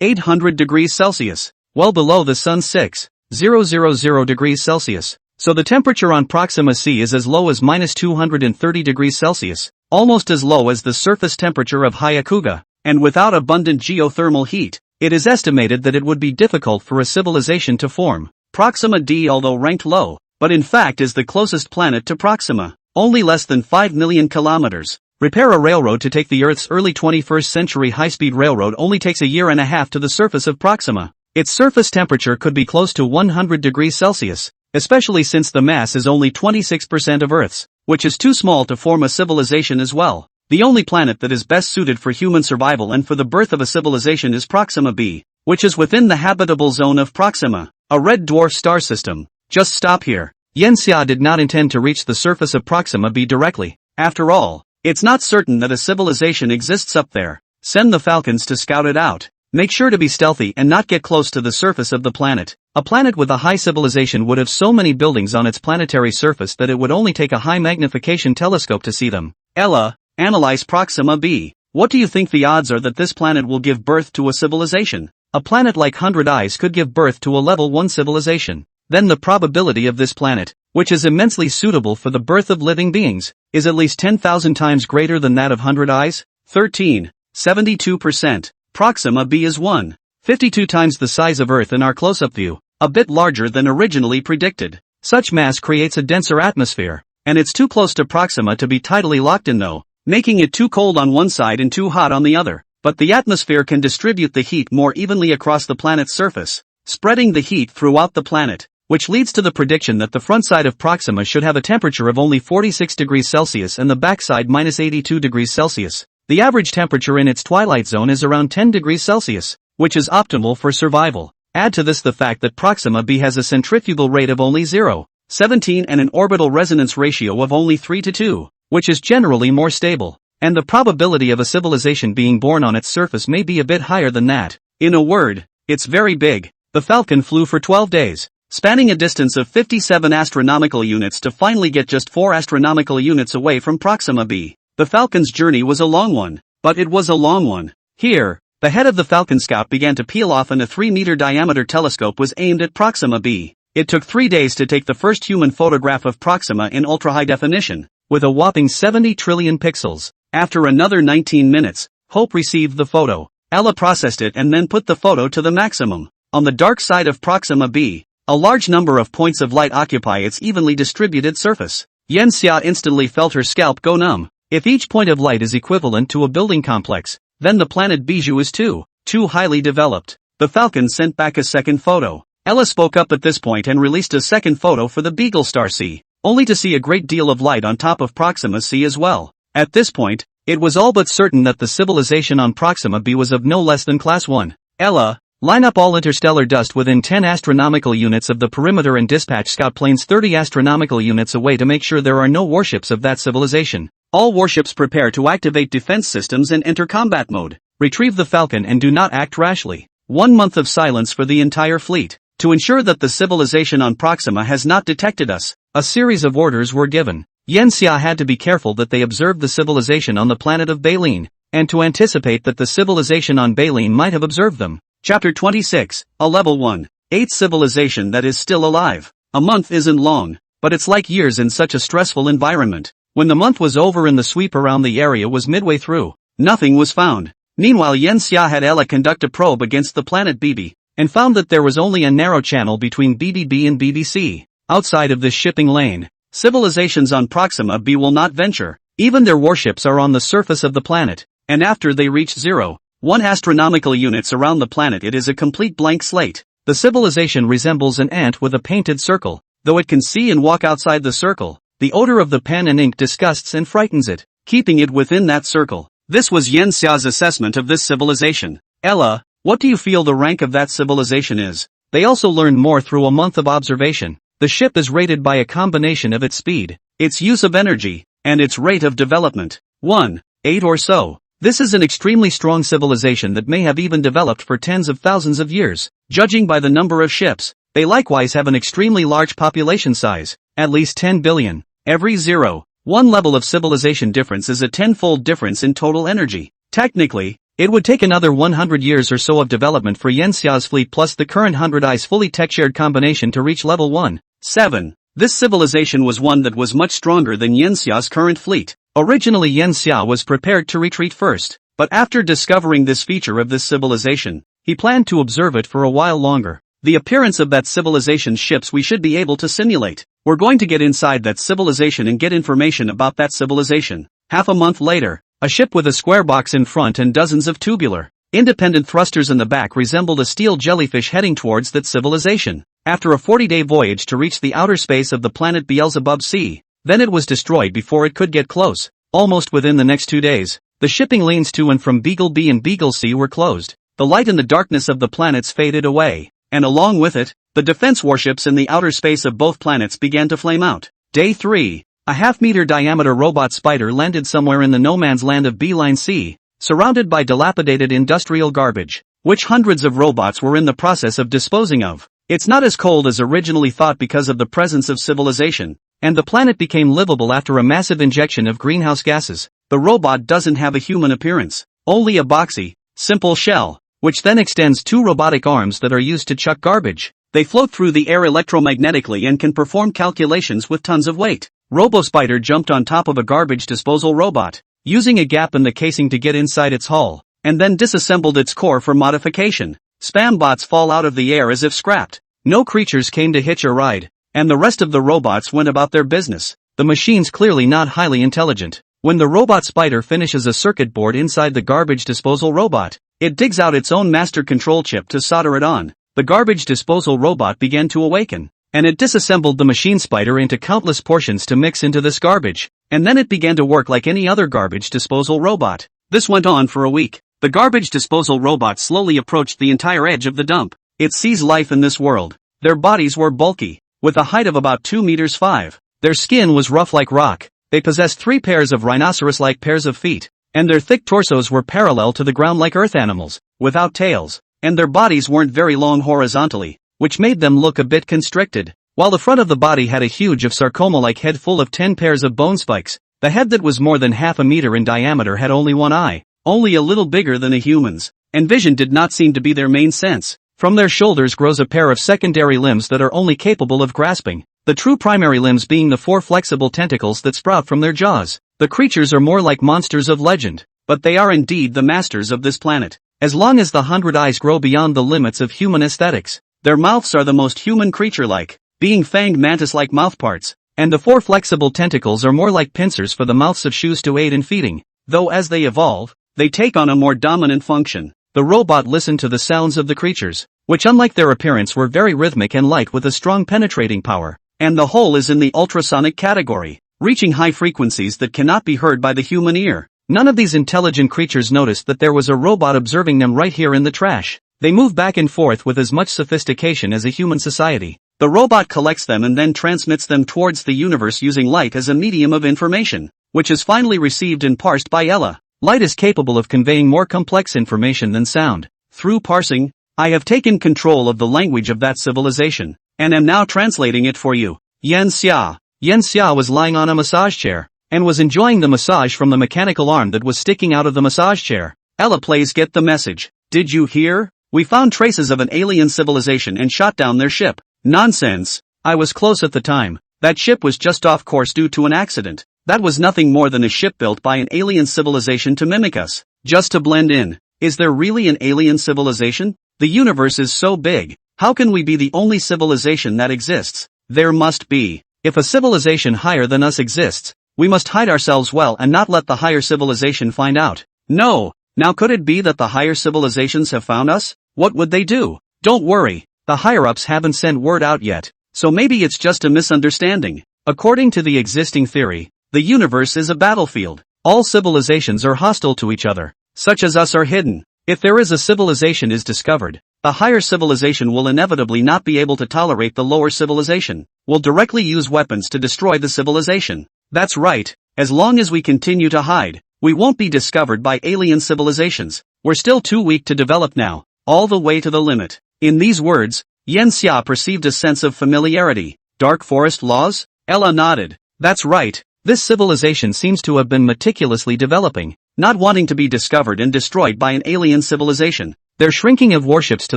Speaker 1: 800 degrees Celsius, well below the sun's 6,000 degrees Celsius. So the temperature on Proxima c is as low as -230 degrees Celsius, almost as low as the surface temperature of Hayakuga, and without abundant geothermal heat, it is estimated that it would be difficult for a civilization to form. Proxima d, although ranked low, but in fact is the closest planet to Proxima, only less than 5 million kilometers. Repair a railroad to take the Earth's early 21st century high-speed railroad only takes a year and a half to the surface of Proxima. Its surface temperature could be close to 100 degrees Celsius, especially since the mass is only 26% of Earth's, which is too small to form a civilization as well. The only planet that is best suited for human survival and for the birth of a civilization is Proxima b, which is within the habitable zone of Proxima, a red dwarf star system. Just stop here. Yen Xia did not intend to reach the surface of Proxima b directly. After all, it's not certain that a civilization exists up there. Send the Falcons to scout it out. Make sure to be stealthy and not get close to the surface of the planet. A planet with a high civilization would have so many buildings on its planetary surface that it would only take a high magnification telescope to see them. Ella, analyze Proxima b. What do you think the odds are that this planet will give birth to a civilization? A planet like 100 Eyes could give birth to a level 1 civilization. Then the probability of this planet, which is immensely suitable for the birth of living beings, is at least 10,000 times greater than that of 100 Eyes. 72%. Proxima b is 1.52 times the size of Earth in our close-up view, a bit larger than originally predicted. Such mass creates a denser atmosphere, and it's too close to Proxima to be tidally locked in though, making it too cold on one side and too hot on the other. But the atmosphere can distribute the heat more evenly across the planet's surface, spreading the heat throughout the planet, which leads to the prediction that the front side of Proxima should have a temperature of only 46 degrees Celsius and the backside -82 degrees Celsius. The average temperature in its twilight zone is around 10 degrees Celsius, which is optimal for survival. Add to this the fact that Proxima b has a centrifugal rate of only 0.17 and an orbital resonance ratio of only 3:2, which is generally more stable, and the probability of a civilization being born on its surface may be a bit higher than that. In a word, it's very big. The Falcon flew for 12 days, spanning a distance of 57 astronomical units to finally get just 4 astronomical units away from Proxima b. The Falcon's journey was a long one, but it was a long one. Here, the head of the Falcon Scout began to peel off and a 3-meter diameter telescope was aimed at Proxima b. It took 3 days to take the first human photograph of Proxima in ultra-high definition, with a whopping 70 trillion pixels. After another 19 minutes, Hope received the photo. Ella processed it and then put the photo to the maximum. On the dark side of Proxima b, a large number of points of light occupy its evenly distributed surface. Yen Xia instantly felt her scalp go numb. If each point of light is equivalent to a building complex, then the planet Bijou is too highly developed. The Falcon sent back a second photo. Ella spoke up at this point and released a second photo for the Beagle Star C, only to see a great deal of light on top of Proxima C as well. At this point, it was all but certain that the civilization on Proxima B was of no less than Class 1. Ella, line up all interstellar dust within 10 astronomical units of the perimeter and dispatch scout planes 30 astronomical units away to make sure there are no warships of that civilization. All warships prepare to activate defense systems and enter combat mode. Retrieve the Falcon and do not act rashly. 1 month of silence for the entire fleet. To ensure that the civilization on Proxima has not detected us, a series of orders were given. Yen Xia had to be careful that they observed the civilization on the planet of Baleen, and to anticipate that the civilization on Baleen might have observed them. Chapter 26, a Level 1. 8th civilization that is still alive. A month isn't long, but it's like years in such a stressful environment. When the month was over and the sweep around the area was midway through, nothing was found. Meanwhile, Yen Xia had Ella conduct a probe against the planet BB, and found that there was only a narrow channel between BBB and BBC. Outside of this shipping lane, civilizations on Proxima B will not venture. Even their warships are on the surface of the planet, and after they reach 0.1 astronomical units around the planet it is a complete blank slate. The civilization resembles an ant with a painted circle. Though it can see and walk outside the circle, the odor of the pen and ink disgusts and frightens it, keeping it within that circle. This was Yen Xia's assessment of this civilization. Ella, what do you feel the rank of that civilization is? They also learned more through a month of observation. The ship is rated by a combination of its speed, its use of energy, and its rate of development. 1. 8 or so. This is an extremely strong civilization that may have even developed for tens of thousands of years. Judging by the number of ships, they likewise have an extremely large population size, at least 10 billion. Every 0.1 level of civilization difference is a tenfold difference in total energy. Technically, it would take another 100 years or so of development for Yen Xia's fleet plus the current 100 eyes fully tech-shared combination to reach level 1. 7. This civilization was one that was much stronger than Yen Xia's current fleet. Originally Yen Xia was prepared to retreat first, but after discovering this feature of this civilization, he planned to observe it for a while longer. The appearance of that civilization's ships we should be able to simulate. We're going to get inside that civilization and get information about that civilization. Half a month later, a ship with a square box in front and dozens of tubular, independent thrusters in the back resembled a steel jellyfish heading towards that civilization. After a 40-day voyage to reach the outer space of the planet Beelzebub C, then it was destroyed before it could get close. Almost within the next 2 days, the shipping lanes to and from Beagle B and Beagle C were closed. The light and the darkness of the planets faded away, and along with it, the defense warships in the outer space of both planets began to flame out. Day 3. A half-meter diameter robot spider landed somewhere in the no man's land of Beeline C, surrounded by dilapidated industrial garbage, which hundreds of robots were in the process of disposing of. It's not as cold as originally thought because of the presence of civilization, and the planet became livable after a massive injection of greenhouse gases. The robot doesn't have a human appearance, only a boxy, simple shell, which then extends 2 robotic arms that are used to chuck garbage. They float through the air electromagnetically and can perform calculations with tons of weight. RoboSpider jumped on top of a garbage disposal robot, using a gap in the casing to get inside its hull, and then disassembled its core for modification. Spam bots fall out of the air as if scrapped. No creatures came to hitch a ride, and the rest of the robots went about their business. The machine's clearly not highly intelligent. When the robot spider finishes a circuit board inside the garbage disposal robot, it digs out its own master control chip to solder it on. The garbage disposal robot began to awaken, and it disassembled the machine spider into countless portions to mix into this garbage, and then it began to work like any other garbage disposal robot. This went on for a week. The garbage disposal robot slowly approached the entire edge of the dump. It sees life in this world. Their bodies were bulky, with a height of about 2 meters 5. Their skin was rough like rock. They possessed 3 pairs of rhinoceros-like pairs of feet, and their thick torsos were parallel to the ground like earth animals, without tails, and their bodies weren't very long horizontally, which made them look a bit constricted, while the front of the body had a huge of sarcoma-like head full of 10 pairs of bone spikes. The head that was more than half a meter in diameter had only one eye, only a little bigger than a human's, and vision did not seem to be their main sense. From their shoulders grows a pair of secondary limbs that are only capable of grasping, the true primary limbs being the 4 flexible tentacles that sprout from their jaws. The creatures are more like monsters of legend, but they are indeed the masters of this planet. As long as the 100 eyes grow beyond the limits of human aesthetics, their mouths are the most human creature-like, being fanged mantis-like mouthparts, and the 4 flexible tentacles are more like pincers for the mouths of shoes to aid in feeding, though as they evolve, they take on a more dominant function. The robot listened to the sounds of the creatures. which unlike their appearance were very rhythmic and light with a strong penetrating power. And the whole is in the ultrasonic category, reaching high frequencies that cannot be heard by the human ear. None of these intelligent creatures noticed that there was a robot observing them right here in the trash. They move back and forth with as much sophistication as a human society. The robot collects them and then transmits them towards the universe using light as a medium of information, which is finally received and parsed by Ella. Light is capable of conveying more complex information than sound. Through parsing, I have taken control of the language of that civilization, and am now translating it for you. Yen Xia. Yen Xia was lying on a massage chair, and was enjoying the massage from the mechanical arm that was sticking out of the massage chair. Ella plays Get the Message. Did you hear? We found traces of an alien civilization and shot down their ship. Nonsense. I was close at the time. That ship was just off course due to an accident. That was nothing more than a ship built by an alien civilization to mimic us, just to blend in. Is there really an alien civilization? The universe is so big. How can we be the only civilization that exists? There must be. If a civilization higher than us exists, we must hide ourselves well and not let the higher civilization find out. No. Now could it be that the higher civilizations have found us? What would they do? Don't worry. The higher-ups haven't sent word out yet, so maybe it's just a misunderstanding. According to the existing theory, the universe is a battlefield. All civilizations are hostile to each other, such as us are hidden. If there is a civilization is discovered, the higher civilization will inevitably not be able to tolerate the lower civilization, will directly use weapons to destroy the civilization. That's right, as long as we continue to hide, we won't be discovered by alien civilizations. We're still too weak to develop now, all the way to the limit. In these words, Yen Xia perceived a sense of familiarity. Dark forest laws? Ella nodded. That's right, this civilization seems to have been meticulously developing, not wanting to be discovered and destroyed by an alien civilization. Their shrinking of warships to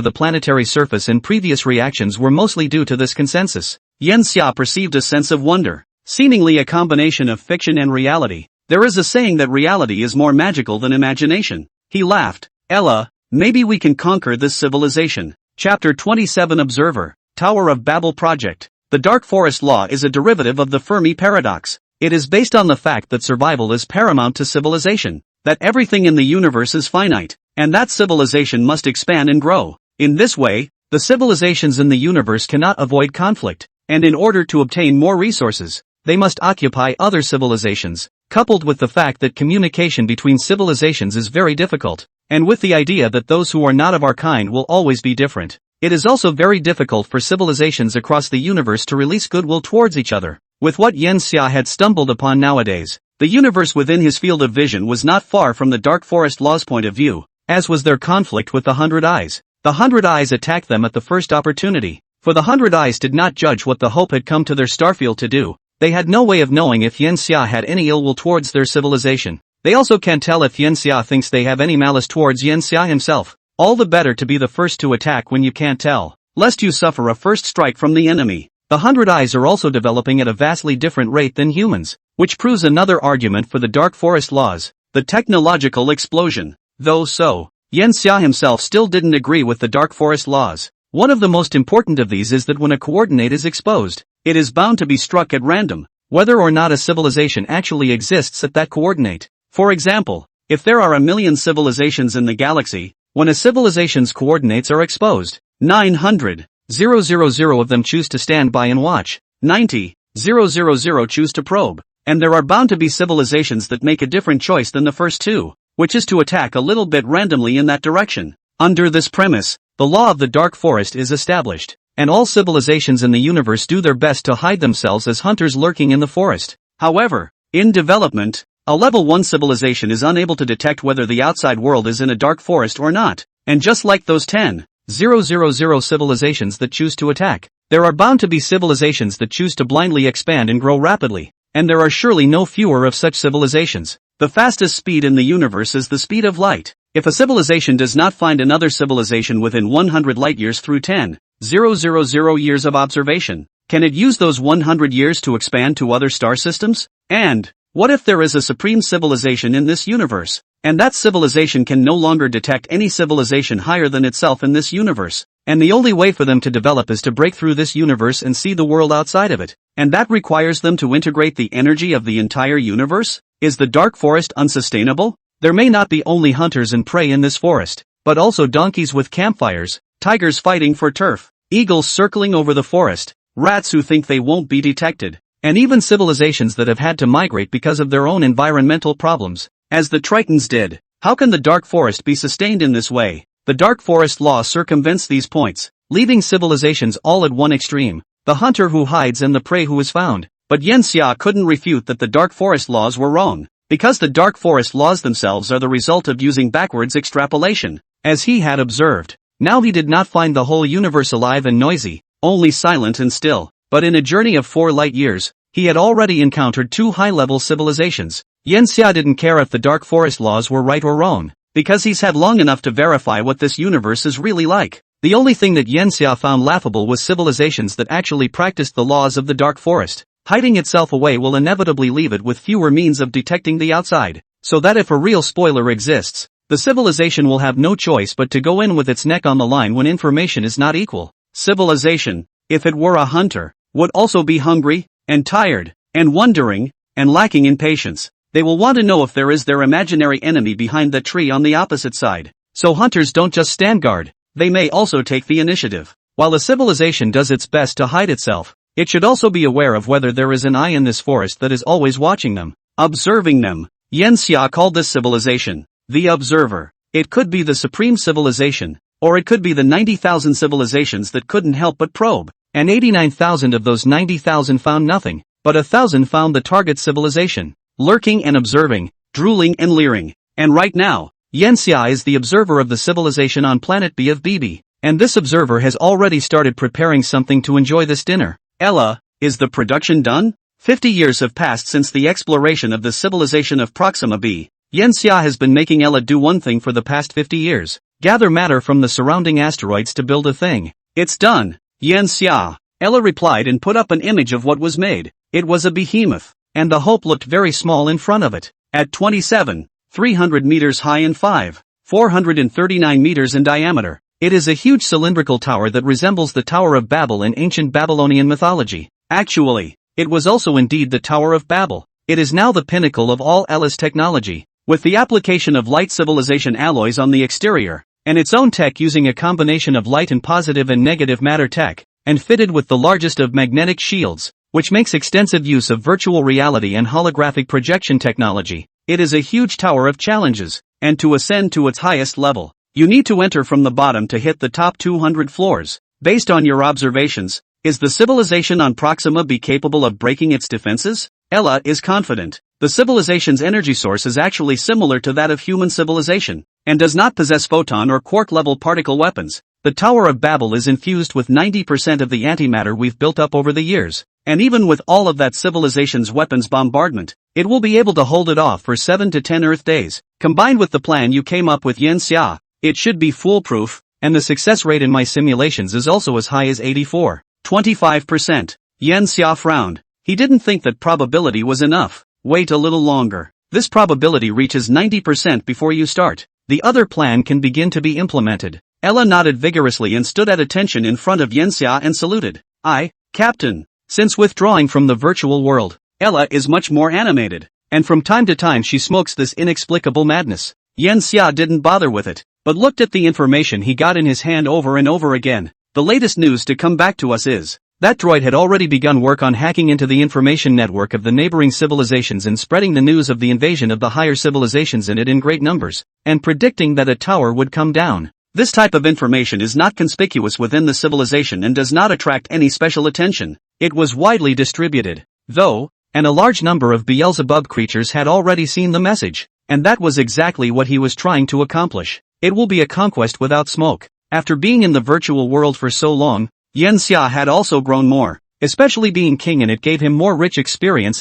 Speaker 1: the planetary surface and previous reactions were mostly due to this consensus. Yen Xia perceived a sense of wonder, seemingly a combination of fiction and reality. There is a saying that reality is more magical than imagination. He laughed. Ella, maybe we can conquer this civilization. Chapter 27 Observer, Tower of Babel Project. The Dark Forest Law is a derivative of the Fermi Paradox. It is based on the fact that survival is paramount to civilization, that everything in the universe is finite, and that civilization must expand and grow. In this way, the civilizations in the universe cannot avoid conflict, and in order to obtain more resources, they must occupy other civilizations, coupled with the fact that communication between civilizations is very difficult, and with the idea that those who are not of our kind will always be different. It is also very difficult for civilizations across the universe to release goodwill towards each other. With what Yen Xia had stumbled upon nowadays, the universe within his field of vision was not far from the Dark Forest Law's point of view, as was their conflict with the 100 Eyes. The 100 Eyes attacked them at the first opportunity, for the 100 Eyes did not judge what the Hope had come to their starfield to do. They had no way of knowing if Yen Xia had any ill will towards their civilization. They also can't tell if Yen Xia thinks they have any malice towards Yen Xia himself. All the better to be the first to attack when you can't tell, lest you suffer a first strike from the enemy. The 100 Eyes are also developing at a vastly different rate than humans, which proves another argument for the Dark Forest Laws, the technological explosion. Though so, Yen Xia himself still didn't agree with the Dark Forest Laws. One of the most important of these is that when a coordinate is exposed, it is bound to be struck at random, whether or not a civilization actually exists at that coordinate. For example, if there are 1,000,000 civilizations in the galaxy, when a civilization's coordinates are exposed, 900,000 of them choose to stand by and watch, 90,000 choose to probe, and there are bound to be civilizations that make a different choice than the first two, which is to attack a little bit randomly in that direction. Under this premise, the law of the Dark Forest is established, and all civilizations in the universe do their best to hide themselves as hunters lurking in the forest. However, in development, a level 1 civilization is unable to detect whether the outside world is in a dark forest or not, and just like those 10,000 civilizations that choose to attack, there are bound to be civilizations that choose to blindly expand and grow rapidly, and there are surely no fewer of such civilizations. The fastest speed in the universe is the speed of light. If a civilization does not find another civilization within 100 light-years through 10,000 years of observation, can it use those 100 years to expand to other star systems? And what if there is a supreme civilization in this universe, and that civilization can no longer detect any civilization higher than itself in this universe, and the only way for them to develop is to break through this universe and see the world outside of it, and that requires them to integrate the energy of the entire universe? Is the dark forest unsustainable? There may not be only hunters and prey in this forest, but also donkeys with campfires, tigers fighting for turf, eagles circling over the forest, rats who think they won't be detected, and even civilizations that have had to migrate because of their own environmental problems, as the Tritons did. How can the dark forest be sustained in this way? The dark forest law circumvents these points, leaving civilizations all at one extreme, the hunter who hides and the prey who is found. But Yanxia couldn't refute that the dark forest laws were wrong, because the dark forest laws themselves are the result of using backwards extrapolation, as he had observed. Now he did not find the whole universe alive and noisy, only silent and still, but in a journey of 4 light years, he had already encountered 2 high-level civilizations. Yanxia didn't care if the dark forest laws were right or wrong, because he's had long enough to verify what this universe is really like. The only thing that Yanxia found laughable was civilizations that actually practiced the laws of the dark forest. Hiding itself away will inevitably leave it with fewer means of detecting the outside, so that if a real spoiler exists, the civilization will have no choice but to go in with its neck on the line when information is not equal. Civilization, if it were a hunter, would also be hungry, and tired, and wondering, and lacking in patience. They will want to know if there is their imaginary enemy behind the tree on the opposite side. So hunters don't just stand guard, they may also take the initiative. While a civilization does its best to hide itself, it should also be aware of whether there is an eye in this forest that is always watching them, observing them. Yanxia called this civilization the Observer. It could be the supreme civilization, or it could be the 90,000 civilizations that couldn't help but probe, and 89,000 of those 90,000 found nothing, but 1,000 found the target civilization, lurking and observing, drooling and leering. And right now, Yanxia is the observer of the civilization on planet B of BB, and this observer has already started preparing something to enjoy this dinner. Ella, is the production done? 50 years have passed since the exploration of the civilization of Proxima B. Yanxia has been making Ella do one thing for the past 50 years, gather matter from the surrounding asteroids to build a thing. It's done, Yanxia. Ella replied and put up an image of what was made. It was a behemoth, and the hope looked very small in front of it. At 27, 300 meters high and 439 meters in diameter. It is a huge cylindrical tower that resembles the Tower of Babel in ancient Babylonian mythology. Actually, it was also indeed the Tower of Babel. It is now the pinnacle of all Ella's technology, with the application of light civilization alloys on the exterior, and its own tech using a combination of light and positive and negative matter tech, and fitted with the largest of magnetic shields, which makes extensive use of virtual reality and holographic projection technology. It is a huge tower of challenges, and to ascend to its highest level, you need to enter from the bottom to hit the top 200 floors. Based on your observations, is the civilization on Proxima B capable of breaking its defenses? Ella is confident. The civilization's energy source is actually similar to that of human civilization, and does not possess photon or quark-level particle weapons. The Tower of Babel is infused with 90% of the antimatter we've built up over the years, and even with all of that civilization's weapons bombardment, it will be able to hold it off for 7 to 10 Earth days. Combined with the plan you came up with, Yanxia, it should be foolproof, and the success rate in my simulations is also as high as 25%. Yanxia frowned. He didn't think that probability was enough. Wait a little longer. This probability reaches 90% before you start. The other plan can begin to be implemented. Ella nodded vigorously and stood at attention in front of Yanxia and saluted. Captain. Since withdrawing from the virtual world, Ella is much more animated, and from time to time she smokes this inexplicable madness. Yanxia didn't bother with it, but looked at the information he got in his hand over and over again. The latest news to come back to us is that droid had already begun work on hacking into the information network of the neighboring civilizations and spreading the news of the invasion of the higher civilizations in it in great numbers, and predicting that a tower would come down. This type of information is not conspicuous within the civilization and does not attract any special attention. It was widely distributed, though, and a large number of Beelzebub creatures had already seen the message, and that was exactly what he was trying to accomplish. It will be a conquest without smoke. After being in the virtual world for so long, Yanxia had also grown more, especially being king, and it gave him more rich experience.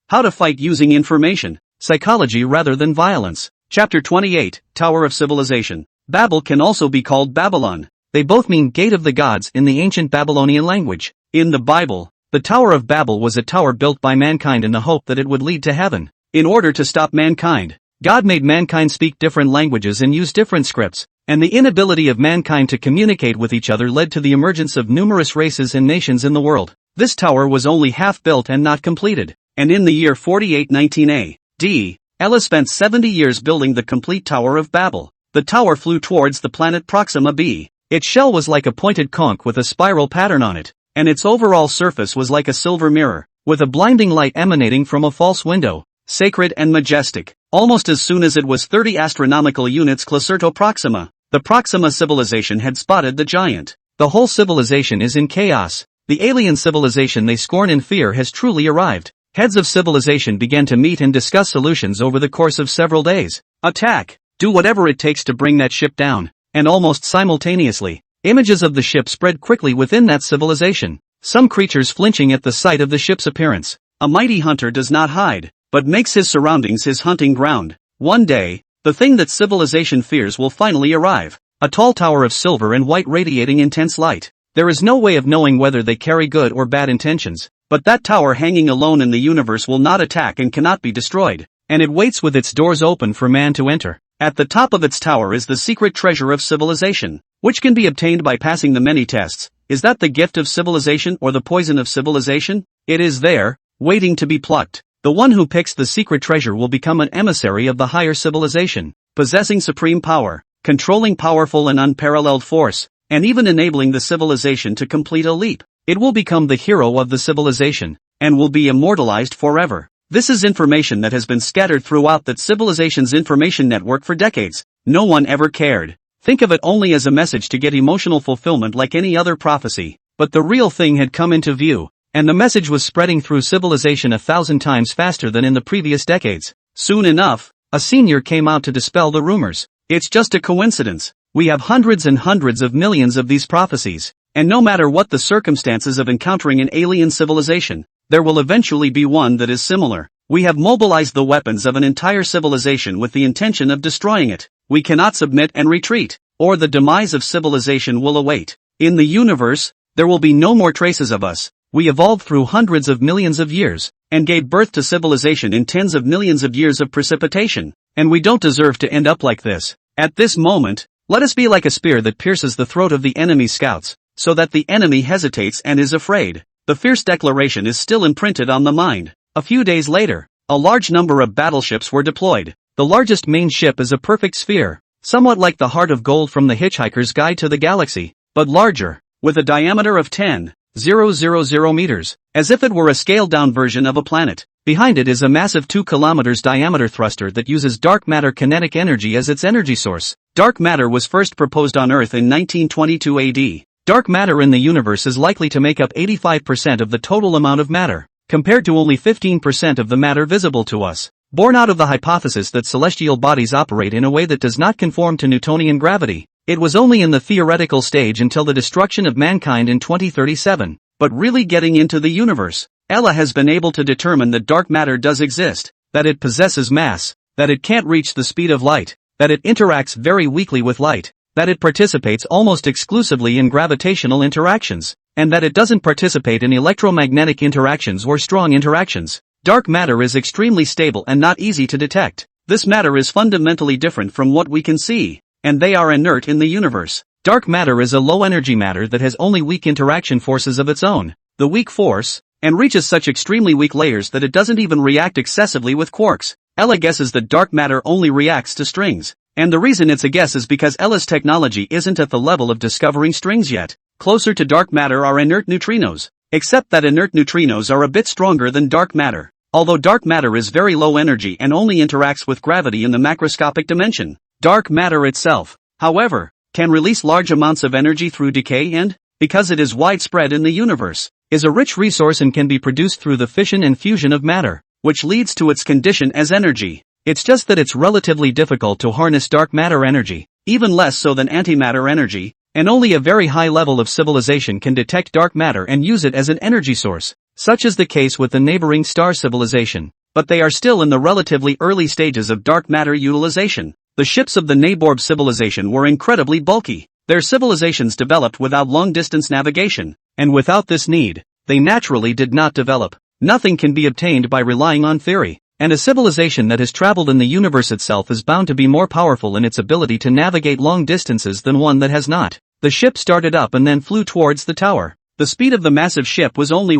Speaker 1: How to fight using information, psychology rather than violence. Chapter 28, Tower of Civilization. Babel can also be called Babylon. They both mean gate of the gods in the ancient Babylonian language. In the Bible, the Tower of Babel was a tower built by mankind in the hope that it would lead to heaven. In order to stop mankind, God made mankind speak different languages and use different scripts, and the inability of mankind to communicate with each other led to the emergence of numerous races and nations in the world. This tower was only half built and not completed, and in the year 4819 A.D., Ella spent 70 years building the complete Tower of Babel. The tower flew towards the planet Proxima B. Its shell was like a pointed conch with a spiral pattern on it, and its overall surface was like a silver mirror, with a blinding light emanating from a false window, sacred and majestic. Almost as soon as it was 30 astronomical units closer to Proxima, the Proxima civilization had spotted the giant. The whole civilization is in chaos. The alien civilization they scorn and fear has truly arrived. Heads of civilization began to meet and discuss solutions over the course of several days. Attack! Do whatever it takes to bring that ship down. And almost simultaneously, images of the ship spread quickly within that civilization, some creatures flinching at the sight of the ship's appearance. A mighty hunter does not hide, but makes his surroundings his hunting ground. One day, the thing that civilization fears will finally arrive. A tall tower of silver and white radiating intense light. There is no way of knowing whether they carry good or bad intentions, but that tower hanging alone in the universe will not attack and cannot be destroyed, and it waits with its doors open for man to enter. At the top of its tower is the secret treasure of civilization, which can be obtained by passing the many tests. Is that the gift of civilization or the poison of civilization? It is there, waiting to be plucked. The one who picks the secret treasure will become an emissary of the higher civilization, possessing supreme power, controlling powerful and unparalleled force, and even enabling the civilization to complete a leap. It will become the hero of the civilization, and will be immortalized forever. This is information that has been scattered throughout that civilization's information network for decades. No one ever cared. Think of it only as a message to get emotional fulfillment like any other prophecy. But the real thing had come into view, and the message was spreading through civilization 1,000 times faster than in the previous decades. Soon enough, a senior came out to dispel the rumors. It's just a coincidence. We have hundreds and hundreds of millions of these prophecies, and no matter what the circumstances of encountering an alien civilization, there will eventually be one that is similar. We have mobilized the weapons of an entire civilization with the intention of destroying it. We cannot submit and retreat, or the demise of civilization will await. In the universe, there will be no more traces of us. We evolved through hundreds of millions of years, and gave birth to civilization in tens of millions of years of precipitation, and we don't deserve to end up like this. At this moment, let us be like a spear that pierces the throat of the enemy's scouts, so that the enemy hesitates and is afraid. The fierce declaration is still imprinted on the mind. A few days later, a large number of battleships were deployed. The largest main ship is a perfect sphere, somewhat like the Heart of Gold from The Hitchhiker's Guide to the Galaxy, but larger, with a diameter of 10,000 meters, as if it were a scaled-down version of a planet. Behind it is a massive 2 kilometers diameter thruster that uses dark matter kinetic energy as its energy source. Dark matter was first proposed on Earth in 1922 AD. Dark matter in the universe is likely to make up 85% of the total amount of matter, compared to only 15% of the matter visible to us. Born out of the hypothesis that celestial bodies operate in a way that does not conform to Newtonian gravity, it was only in the theoretical stage until the destruction of mankind in 2037. But really getting into the universe, Ella has been able to determine that dark matter does exist, that it possesses mass, that it can't reach the speed of light, that it interacts very weakly with light, that it participates almost exclusively in gravitational interactions, and that it doesn't participate in electromagnetic interactions or strong interactions. Dark matter is extremely stable and not easy to detect. This matter is fundamentally different from what we can see, and they are inert in the universe. Dark matter is a low-energy matter that has only weak interaction forces of its own. The weak force, and reaches such extremely weak layers that it doesn't even react excessively with quarks. Ella guesses that dark matter only reacts to strings. And the reason it's a guess is because Ella's technology isn't at the level of discovering strings yet. Closer to dark matter are inert neutrinos, except that inert neutrinos are a bit stronger than dark matter. Although dark matter is very low energy and only interacts with gravity in the macroscopic dimension, dark matter itself, however, can release large amounts of energy through decay and, because it is widespread in the universe, is a rich resource and can be produced through the fission and fusion of matter, which leads to its condition as energy. It's just that it's relatively difficult to harness dark matter energy, even less so than antimatter energy, and only a very high level of civilization can detect dark matter and use it as an energy source. Such is the case with the neighboring star civilization, but they are still in the relatively early stages of dark matter utilization. The ships of the Naborb civilization were incredibly bulky. Their civilizations developed without long-distance navigation, and without this need, they naturally did not develop. Nothing can be obtained by relying on theory. And a civilization that has traveled in the universe itself is bound to be more powerful in its ability to navigate long distances than one that has not. The ship started up and then flew towards the tower. The speed of the massive ship was only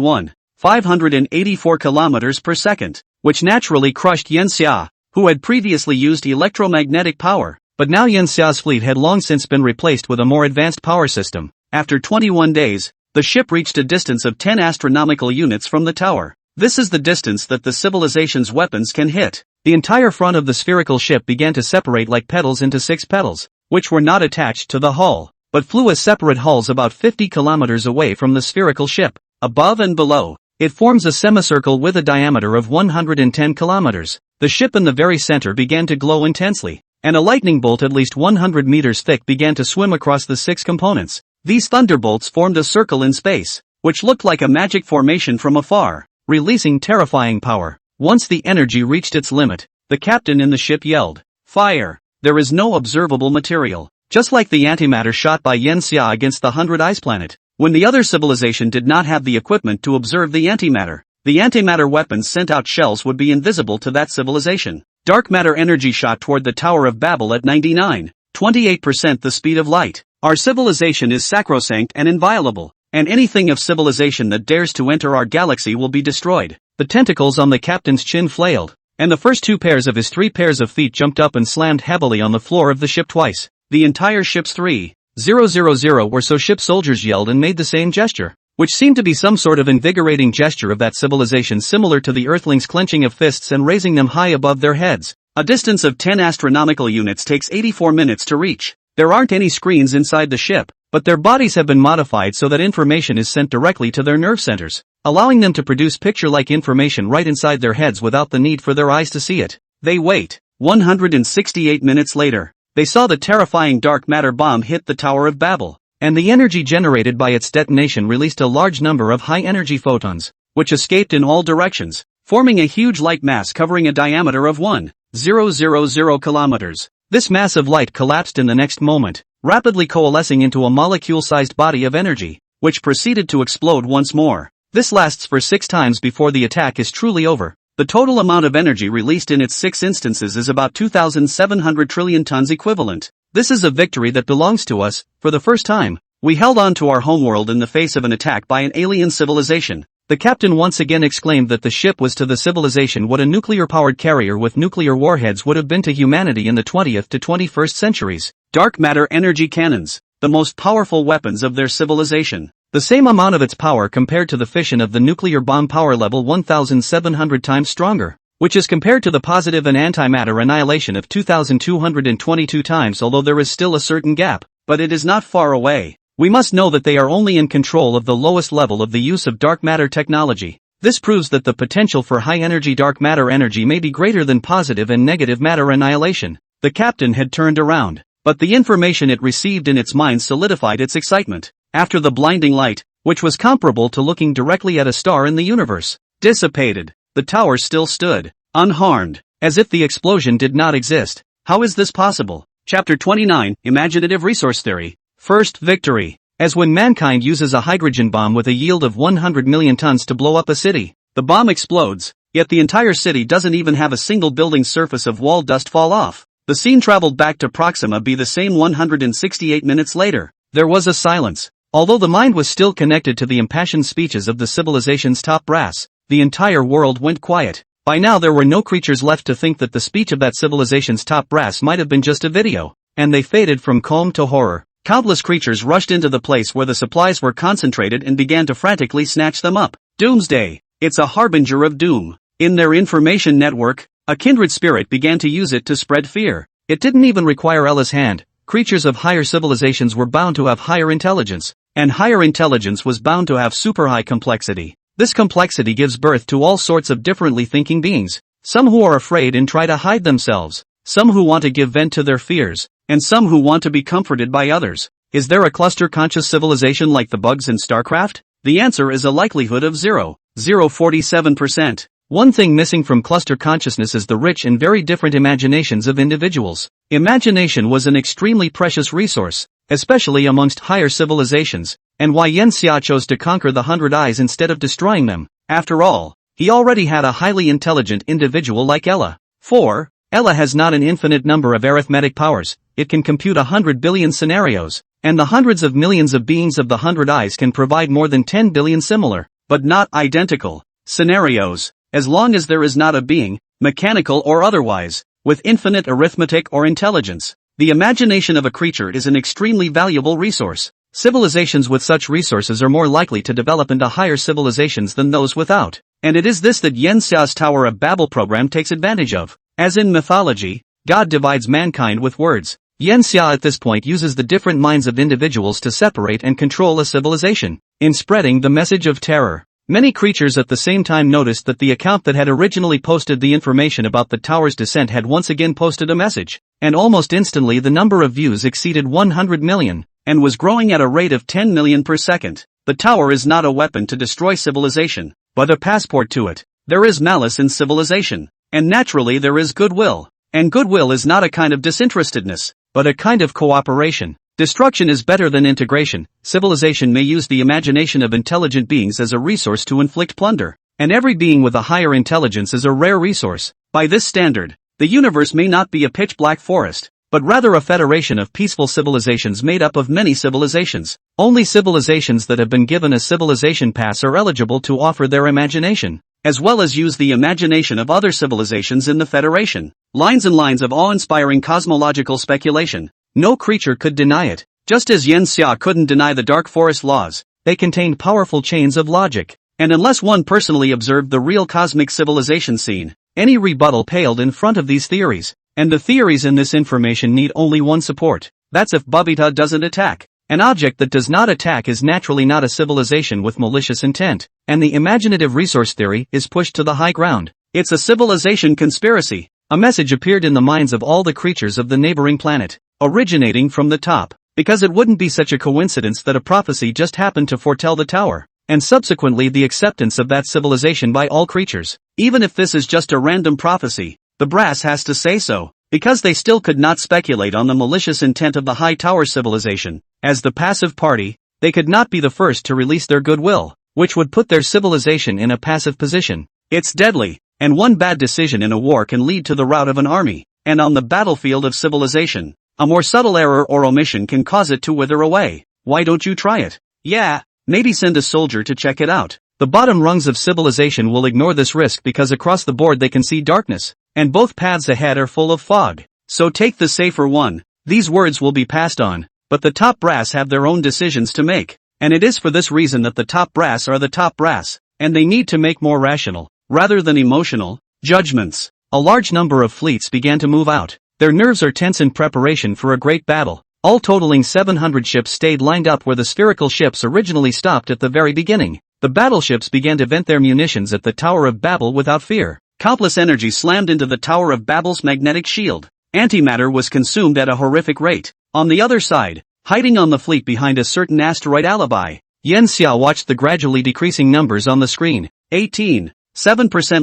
Speaker 1: 584 kilometers per second, which naturally crushed Yen Xia, who had previously used electromagnetic power. but now Yen Xia's fleet had long since been replaced with a more advanced power system. After 21 days, the ship reached a distance of 10 astronomical units from the tower. This is the distance that the civilization's weapons can hit. The entire front of the spherical ship began to separate like petals into 6 petals, which were not attached to the hull, but flew as separate hulls about 50 kilometers away from the spherical ship. Above and below, it forms a semicircle with a diameter of 110 kilometers. The ship in the very center began to glow intensely, and a lightning bolt at least 100 meters thick began to swim across the 6 components. These thunderbolts formed a circle in space, which looked like a magic formation from afar, releasing terrifying power. Once the energy reached its limit, the captain in the ship yelled, "Fire!" There is no observable material, just like the antimatter shot by Yen Xia against the 100 Eyes planet. When the other civilization did not have the equipment to observe the antimatter weapons sent out shells would be invisible to that civilization. Dark matter energy shot toward the Tower of Babel at 99.28% the speed of light. Our civilization is sacrosanct and inviolable, and anything of civilization that dares to enter our galaxy will be destroyed. The tentacles on the captain's chin flailed, and the first 2 pairs of his 3 pairs of feet jumped up and slammed heavily on the floor of the ship twice. The entire ship's 3,000 or so ship soldiers yelled and made the same gesture, which seemed to be some sort of invigorating gesture of that civilization similar to the Earthlings' clenching of fists and raising them high above their heads. A distance of 10 astronomical units takes 84 minutes to reach. There aren't any screens inside the ship, but their bodies have been modified so that information is sent directly to their nerve centers, allowing them to produce picture-like information right inside their heads without the need for their eyes to see it. They wait. 168 minutes later, they saw the terrifying dark matter bomb hit the Tower of Babel, and the energy generated by its detonation released a large number of high-energy photons, which escaped in all directions, forming a huge light mass covering a diameter of 1,000 kilometers. This mass of light collapsed in the next moment, rapidly coalescing into a molecule-sized body of energy, which proceeded to explode once more. This lasts for 6 times before the attack is truly over. The total amount of energy released in its 6 instances is about 2,700 trillion tons equivalent. This is a victory that belongs to us. For the first time, we held on to our homeworld in the face of an attack by an alien civilization. The captain once again exclaimed that the ship was to the civilization what a nuclear-powered carrier with nuclear warheads would have been to humanity in the 20th to 21st centuries. Dark matter energy cannons, the most powerful weapons of their civilization. The same amount of its power compared to the fission of the nuclear bomb power level 1,700 times stronger, which is compared to the positive and antimatter annihilation of 2,222 times, although there is still a certain gap, but it is not far away. We must know that they are only in control of the lowest level of the use of dark matter technology. This proves that the potential for high-energy dark matter energy may be greater than positive and negative matter annihilation. The captain had turned around, but the information it received in its mind solidified its excitement. After the blinding light, which was comparable to looking directly at a star in the universe, dissipated, the tower still stood, unharmed, as if the explosion did not exist. How is this possible? Chapter 29, Imaginative Resource Theory. First victory. As when mankind uses a hydrogen bomb with a yield of 100 million tons to blow up a city, the bomb explodes, yet the entire city doesn't even have a single building's surface of wall dust fall off. The scene traveled back to Proxima B the same 168 minutes later. There was a silence. Although the mind was still connected to the impassioned speeches of the civilization's top brass, the entire world went quiet. By now there were no creatures left to think that the speech of that civilization's top brass might have been just a video, and they faded from calm to horror. Countless creatures rushed into the place where the supplies were concentrated and began to frantically snatch them up. Doomsday. It's a harbinger of doom. In their information network, a kindred spirit began to use it to spread fear. It didn't even require Ella's hand. Creatures of higher civilizations were bound to have higher intelligence, and higher intelligence was bound to have super high complexity. This complexity gives birth to all sorts of differently thinking beings, some who are afraid and try to hide themselves, some who want to give vent to their fears, and some who want to be comforted by others. Is there a cluster-conscious civilization like the bugs in StarCraft? The answer is a likelihood of 0.047%. One thing missing from cluster consciousness is the rich and very different imaginations of individuals. Imagination was an extremely precious resource, especially amongst higher civilizations, and why Yen Xia chose to conquer the 100 Eyes instead of destroying them. After all, he already had a highly intelligent individual like Ella. 4. Ella has not an infinite number of arithmetic powers. It can compute 100 billion scenarios, and the hundreds of millions of beings of the 100 Eyes can provide more than 10 billion similar, but not identical, scenarios, as long as there is not a being, mechanical or otherwise, with infinite arithmetic or intelligence. The imagination of a creature is an extremely valuable resource. Civilizations with such resources are more likely to develop into higher civilizations than those without. And it is this that Yen Xia's Tower of Babel program takes advantage of. As in mythology, God divides mankind with words. Yen Xia at this point uses the different minds of individuals to separate and control a civilization. In spreading the message of terror, many creatures at the same time noticed that the account that had originally posted the information about the tower's descent had once again posted a message, and almost instantly the number of views exceeded 100 million, and was growing at a rate of 10 million per second. The tower is not a weapon to destroy civilization, but a passport to it. There is malice in civilization, and naturally there is goodwill. And goodwill is not a kind of disinterestedness, but a kind of cooperation. Destruction is better than integration. Civilization may use the imagination of intelligent beings as a resource to inflict plunder, and every being with a higher intelligence is a rare resource. By this standard, the universe may not be a pitch-black forest, but rather a federation of peaceful civilizations made up of many civilizations. Only civilizations that have been given a civilization pass are eligible to offer their imagination, as well as use the imagination of other civilizations in the Federation. Lines and lines of awe-inspiring cosmological speculation. No creature could deny it. Just as Yen Xia couldn't deny the dark forest laws, they contained powerful chains of logic. And unless one personally observed the real cosmic civilization scene, any rebuttal paled in front of these theories. And the theories in this information need only one support. That's if Babita doesn't attack. An object that does not attack is naturally not a civilization with malicious intent, and the imaginative resource theory is pushed to the high ground. It's a civilization conspiracy. A message appeared in the minds of all the creatures of the neighboring planet, originating from the top, because it wouldn't be such a coincidence that a prophecy just happened to foretell the tower, and subsequently the acceptance of that civilization by all creatures. Even if this is just a random prophecy, the brass has to say so, because they still could not speculate on the malicious intent of the high tower civilization. As the passive party, they could not be the first to release their goodwill, which would put their civilization in a passive position. It's deadly, and one bad decision in a war can lead to the rout of an army, and on the battlefield of civilization, a more subtle error or omission can cause it to wither away. Why don't you try it? Yeah, maybe send a soldier to check it out. The bottom rungs of civilization will ignore this risk because across the board they can see darkness, and both paths ahead are full of fog. So take the safer one. These words will be passed on, but the top brass have their own decisions to make, and it is for this reason that the top brass are the top brass, and they need to make more rational, rather than emotional, judgments. A large number of fleets began to move out. Their nerves are tense in preparation for a great battle. All totaling 700 ships stayed lined up where the spherical ships originally stopped at the very beginning. The battleships began to vent their munitions at the Tower of Babel without fear. Countless energy slammed into the Tower of Babel's magnetic shield. Antimatter was consumed at a horrific rate. On the other side, hiding on the fleet behind a certain asteroid alibi, Yen Xia watched the gradually decreasing numbers on the screen. 7%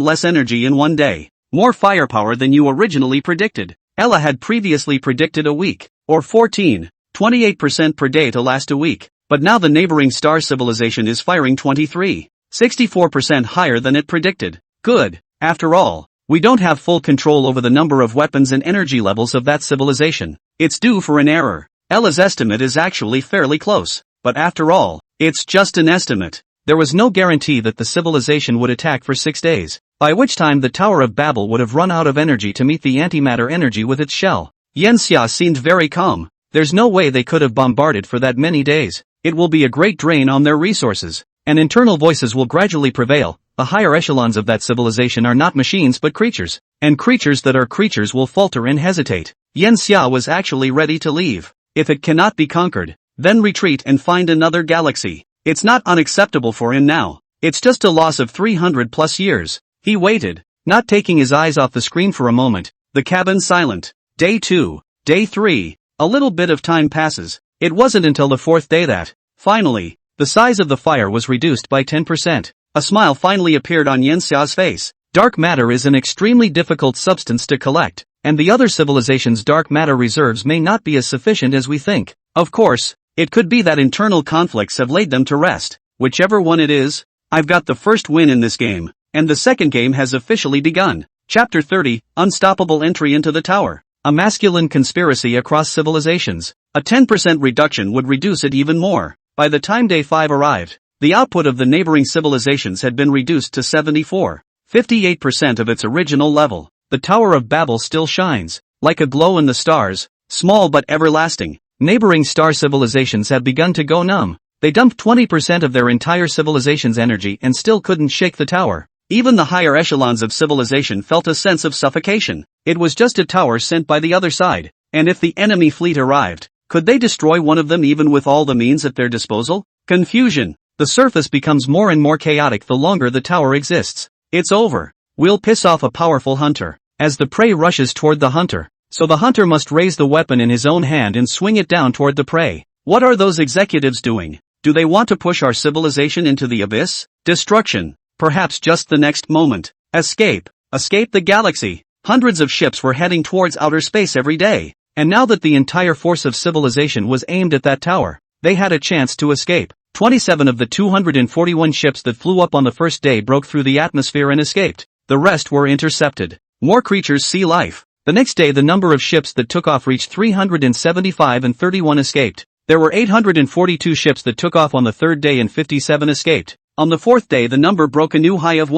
Speaker 1: less energy in one day. More firepower than you originally predicted. Ella had previously predicted a week, or 28% per day to last a week, but now the neighboring star civilization is firing 64% higher than it predicted. Good. After all, we don't have full control over the number of weapons and energy levels of that civilization. It's due for an error. Ella's estimate is actually fairly close, but after all, it's just an estimate. There was no guarantee that the civilization would attack for 6 days, by which time the Tower of Babel would have run out of energy to meet the antimatter energy with its shell. Yen Xia seemed very calm. There's no way they could have bombarded for that many days. It will be a great drain on their resources, and internal voices will gradually prevail. The higher echelons of that civilization are not machines but creatures, and creatures that are creatures will falter and hesitate. Yen Xia was actually ready to leave. If it cannot be conquered, then retreat and find another galaxy. It's not unacceptable for him now. It's just a loss of 300 plus years. He waited, not taking his eyes off the screen for a moment, the cabin silent. Day 2, Day 3, a little bit of time passes. It wasn't until the 4th day that, finally, the size of the fire was reduced by 10%. A smile finally appeared on Yen Xia's face. Dark matter is an extremely difficult substance to collect, and the other civilization's dark matter reserves may not be as sufficient as we think. Of course, it could be that internal conflicts have laid them to rest. Whichever one it is, I've got the first win in this game, and the second game has officially begun. Chapter 30, Unstoppable Entry into the Tower. A masculine conspiracy across civilizations. A 10% reduction would reduce it even more. By the time Day 5 arrived, the output of the neighboring civilizations had been reduced to 58% of its original level. The Tower of Babel still shines, like a glow in the stars, small but everlasting. Neighboring star civilizations have begun to go numb. They dumped 20% of their entire civilization's energy and still couldn't shake the tower. Even the higher echelons of civilization felt a sense of suffocation. It was just a tower sent by the other side, and if the enemy fleet arrived, could they destroy one of them even with all the means at their disposal? Confusion. The surface becomes more and more chaotic the longer the tower exists. It's over. We'll piss off a powerful hunter. As the prey rushes toward the hunter, so the hunter must raise the weapon in his own hand and swing it down toward the prey. What are those executives doing? Do they want to push our civilization into the abyss? Destruction. Perhaps just the next moment. Escape. Escape the galaxy. Hundreds of ships were heading towards outer space every day. And now that the entire force of civilization was aimed at that tower, they had a chance to escape. 27 of the 241 ships that flew up on the first day broke through the atmosphere and escaped. The rest were intercepted. More creatures see life. The next day the number of ships that took off reached 375 and 31 escaped. There were 842 ships that took off on the third day and 57 escaped. On the fourth day the number broke a new high of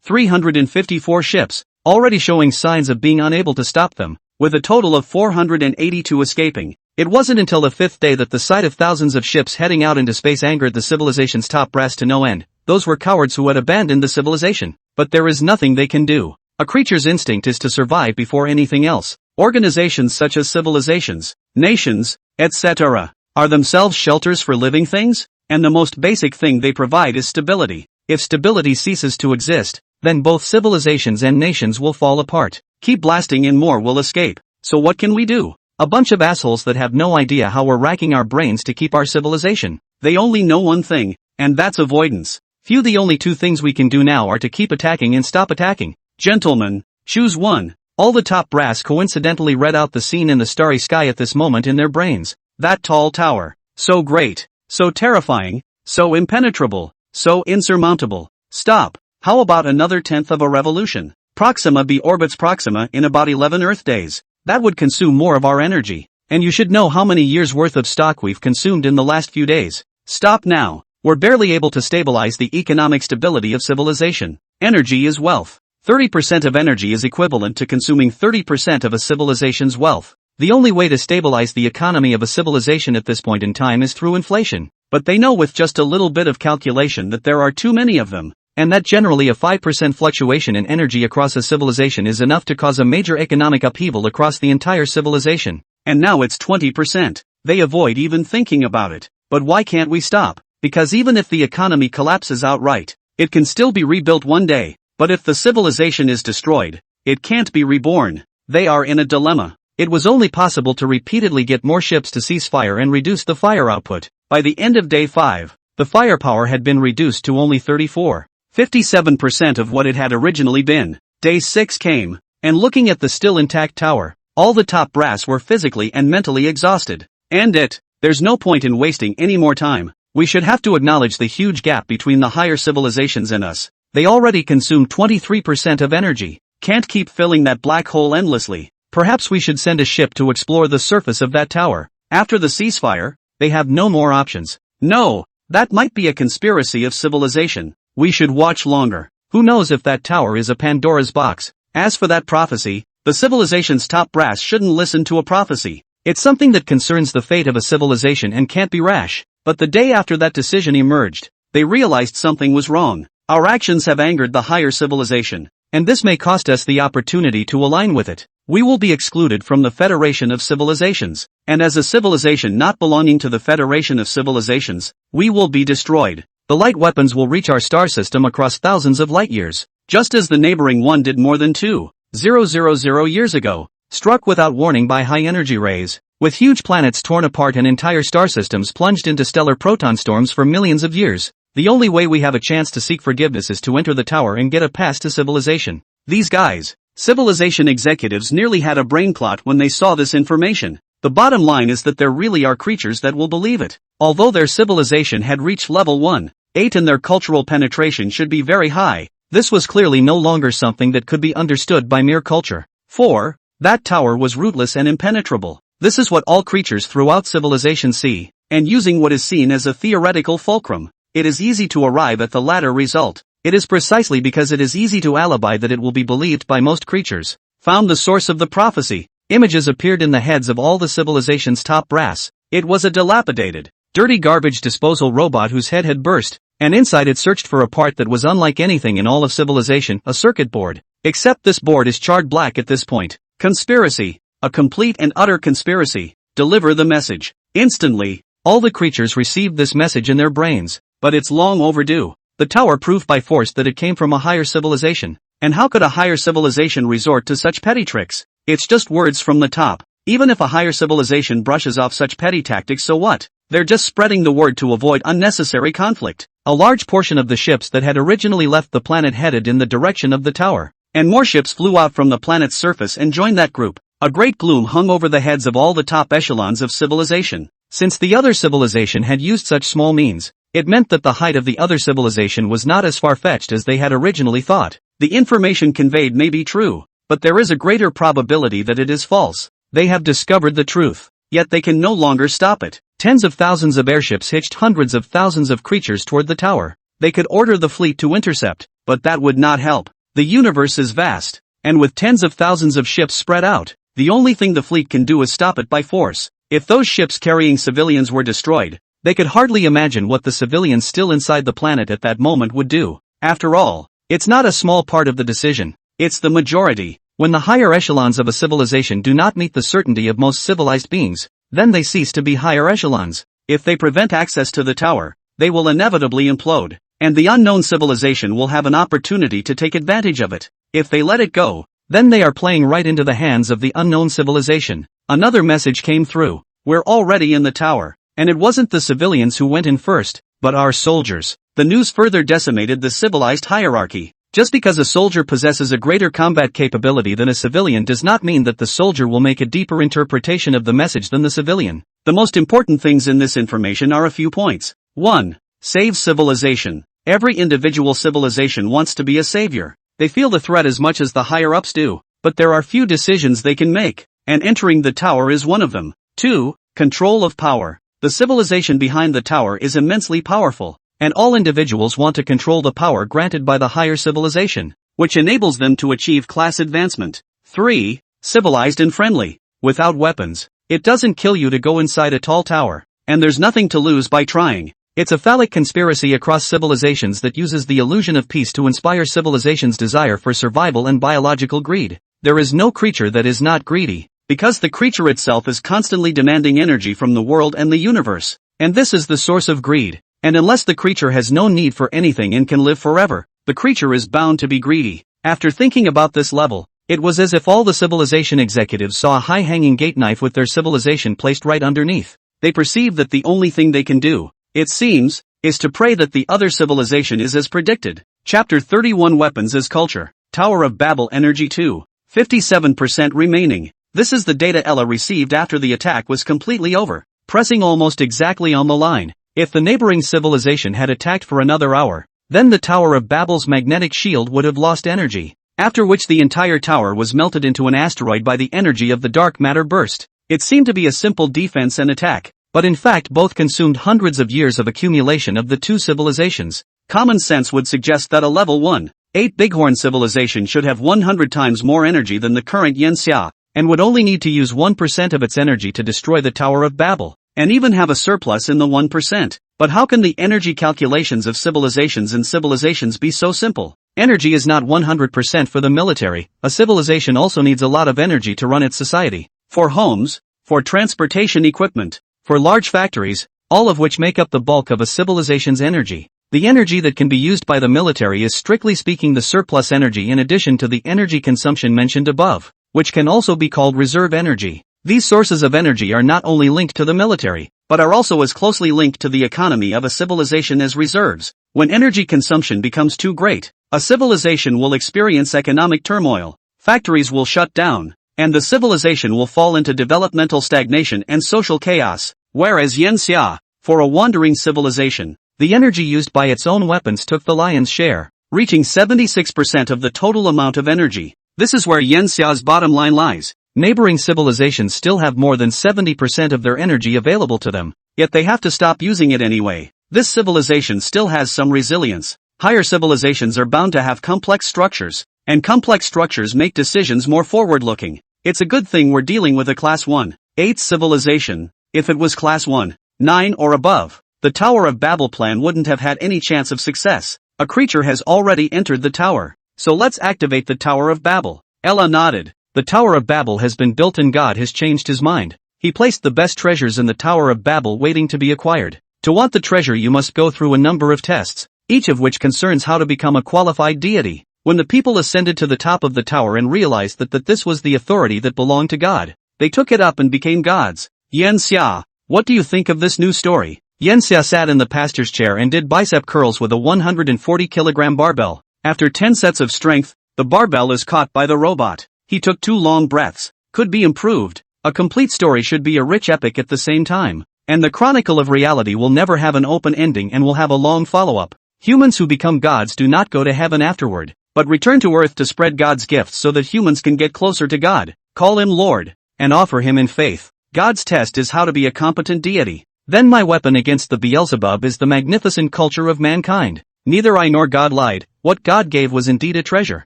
Speaker 1: 354 ships, already showing signs of being unable to stop them, with a total of 482 escaping. It wasn't until the fifth day that the sight of thousands of ships heading out into space angered the civilization's top brass to no end. Those were cowards who had abandoned the civilization. But there is nothing they can do. A creature's instinct is to survive before anything else. Organizations such as civilizations, nations, etc., are themselves shelters for living things, and the most basic thing they provide is stability. If stability ceases to exist, then both civilizations and nations will fall apart. Keep blasting and more will escape. So what can we do? A bunch of assholes that have no idea how we're racking our brains to keep our civilization. They only know one thing, and that's avoidance. Phew, the only two things we can do now are to keep attacking and stop attacking. Gentlemen, choose one. All the top brass coincidentally read out the scene in the starry sky at this moment in their brains. That tall tower. So great. So terrifying. So impenetrable. So insurmountable. Stop. How about another tenth of a revolution? Proxima b orbits Proxima in about 11 Earth days. That would consume more of our energy. And you should know how many years worth of stock we've consumed in the last few days. Stop now. We're barely able to stabilize the economic stability of civilization. Energy is wealth. 30% of energy is equivalent to consuming 30% of a civilization's wealth. The only way to stabilize the economy of a civilization at this point in time is through inflation. But they know with just a little bit of calculation that there are too many of them, and that generally a 5% fluctuation in energy across a civilization is enough to cause a major economic upheaval across the entire civilization. And now it's 20%. They avoid even thinking about it. But why can't we stop? Because even if the economy collapses outright, it can still be rebuilt one day. But if the civilization is destroyed, it can't be reborn. They are in a dilemma. It was only possible to repeatedly get more ships to cease fire and reduce the fire output. By the end of day 5, the firepower had been reduced to only 57% of what it had originally been. Day 6 came, and looking at the still intact tower, all the top brass were physically and mentally exhausted. There's no point in wasting any more time. We should have to acknowledge the huge gap between the higher civilizations and us. They already consume 23% of energy. Can't keep filling that black hole endlessly. Perhaps we should send a ship to explore the surface of that tower. After the ceasefire, they have no more options. No, that might be a conspiracy of civilization. We should watch longer. Who knows if that tower is a Pandora's box? As for that prophecy, the civilization's top brass shouldn't listen to a prophecy. It's something that concerns the fate of a civilization and can't be rash. But the day after that decision emerged, they realized something was wrong. Our actions have angered the higher civilization, and this may cost us the opportunity to align with it. We will be excluded from the Federation of Civilizations, and as a civilization not belonging to the Federation of Civilizations, we will be destroyed. The light weapons will reach our star system across thousands of light years, just as the neighboring one did more than 2,000 years ago, struck without warning by high-energy rays. With huge planets torn apart and entire star systems plunged into stellar proton storms for millions of years, the only way we have a chance to seek forgiveness is to enter the tower and get a pass to civilization. These guys, civilization executives, nearly had a brain clot when they saw this information. The bottom line is that there really are creatures that will believe it. Although their civilization had reached level 1.8 and their cultural penetration should be very high, this was clearly no longer something that could be understood by mere culture. 4. That tower was rootless and impenetrable. This is what all creatures throughout civilization see, and using what is seen as a theoretical fulcrum, it is easy to arrive at the latter result. It is precisely because it is easy to alibi that it will be believed by most creatures. Found the source of the prophecy. Images appeared in the heads of all the civilization's top brass. It was a dilapidated, dirty garbage disposal robot whose head had burst, and inside it searched for a part that was unlike anything in all of civilization, a circuit board. Except this board is charred black at this point. Conspiracy. A complete and utter conspiracy. Deliver the message. Instantly, all the creatures received this message in their brains, but it's long overdue. The tower proved by force that it came from a higher civilization. And how could a higher civilization resort to such petty tricks? It's just words from the top. Even if a higher civilization brushes off such petty tactics, so what? They're just spreading the word to avoid unnecessary conflict. A large portion of the ships that had originally left the planet headed in the direction of the tower, and more ships flew out from the planet's surface and joined that group. A great gloom hung over the heads of all the top echelons of civilization. Since the other civilization had used such small means, it meant that the height of the other civilization was not as far-fetched as they had originally thought. The information conveyed may be true, but there is a greater probability that it is false. They have discovered the truth, yet they can no longer stop it. Tens of thousands of airships hitched hundreds of thousands of creatures toward the tower. They could order the fleet to intercept, but that would not help. The universe is vast, and with tens of thousands of ships spread out, the only thing the fleet can do is stop it by force. If those ships carrying civilians were destroyed, they could hardly imagine what the civilians still inside the planet at that moment would do. After all, it's not a small part of the decision, it's the majority. When the higher echelons of a civilization do not meet the certainty of most civilized beings, then they cease to be higher echelons. If they prevent access to the tower, they will inevitably implode, and the unknown civilization will have an opportunity to take advantage of it. If they let it go, then they are playing right into the hands of the unknown civilization. Another message came through. We're already in the tower, and it wasn't the civilians who went in first, but our soldiers. The news further decimated the civilized hierarchy. Just because a soldier possesses a greater combat capability than a civilian does not mean that the soldier will make a deeper interpretation of the message than the civilian. The most important things in this information are a few points. 1. Save civilization. Every individual civilization wants to be a savior. They feel the threat as much as the higher-ups do, but there are few decisions they can make, and entering the tower is one of them. 2. Control of power. The civilization behind the tower is immensely powerful, and all individuals want to control the power granted by the higher civilization, which enables them to achieve class advancement. 3. Civilized and friendly. Without weapons, it doesn't kill you to go inside a tall tower, and there's nothing to lose by trying. It's a phallic conspiracy across civilizations that uses the illusion of peace to inspire civilization's desire for survival and biological greed. There is no creature that is not greedy, because the creature itself is constantly demanding energy from the world and the universe, and this is the source of greed. And unless the creature has no need for anything and can live forever, the creature is bound to be greedy. After thinking about this level, it was as if all the civilization executives saw a high-hanging gate knife with their civilization placed right underneath. They perceive that the only thing they can do, it seems, is to pray that the other civilization is as predicted. Chapter 31 Weapons as Culture. Tower of Babel Energy 2. 57% remaining. This is the data Ella received after the attack was completely over, pressing almost exactly on the line. If the neighboring civilization had attacked for another hour, then the Tower of Babel's magnetic shield would have lost energy, after which the entire tower was melted into an asteroid by the energy of the dark matter burst. It seemed to be a simple defense and attack, but in fact both consumed hundreds of years of accumulation of the two civilizations. Common sense would suggest that a level 1, 8 Bighorn civilization should have 100 times more energy than the current Yenxia, and would only need to use 1% of its energy to destroy the Tower of Babel, and even have a surplus in the 1%. But how can the energy calculations of civilizations and civilizations be so simple? Energy is not 100% for the military. A civilization also needs a lot of energy to run its society. For homes, for transportation equipment, for large factories, all of which make up the bulk of a civilization's energy. The energy that can be used by the military is strictly speaking the surplus energy in addition to the energy consumption mentioned above, which can also be called reserve energy. These sources of energy are not only linked to the military, but are also as closely linked to the economy of a civilization as reserves. When energy consumption becomes too great, a civilization will experience economic turmoil, factories will shut down, and the civilization will fall into developmental stagnation and social chaos. Whereas Yenxia, for a wandering civilization, the energy used by its own weapons took the lion's share, reaching 76% of the total amount of energy. This is where Yenxia's bottom line lies. Neighboring civilizations still have more than 70% of their energy available to them, yet they have to stop using it anyway. This civilization still has some resilience. Higher civilizations are bound to have complex structures, and complex structures make decisions more forward-looking. It's a good thing we're dealing with a Class 1, 8 civilization. If it was Class 1, 9 or above, the Tower of Babel plan wouldn't have had any chance of success. A creature has already entered the tower, so let's activate the Tower of Babel. Ella nodded. The Tower of Babel has been built and God has changed his mind. He placed the best treasures in the Tower of Babel waiting to be acquired. To want the treasure you must go through a number of tests, each of which concerns how to become a qualified deity. When the people ascended to the top of the tower and realized that this was the authority that belonged to God, they took it up and became gods. Yen Xia, what do you think of this new story? Yen Xia sat in the pastor's chair and did bicep curls with a 140-kilogram barbell. After 10 sets of strength, the barbell is caught by the robot. He took 2 long breaths. Could be improved. A complete story should be a rich epic at the same time. And the chronicle of reality will never have an open ending and will have a long follow-up. Humans who become gods do not go to heaven afterward, but return to earth to spread God's gifts so that humans can get closer to God, call him Lord, and offer him in faith. God's test is how to be a competent deity. Then my weapon against the Beelzebub is the magnificent culture of mankind. Neither I nor God lied. What God gave was indeed a treasure,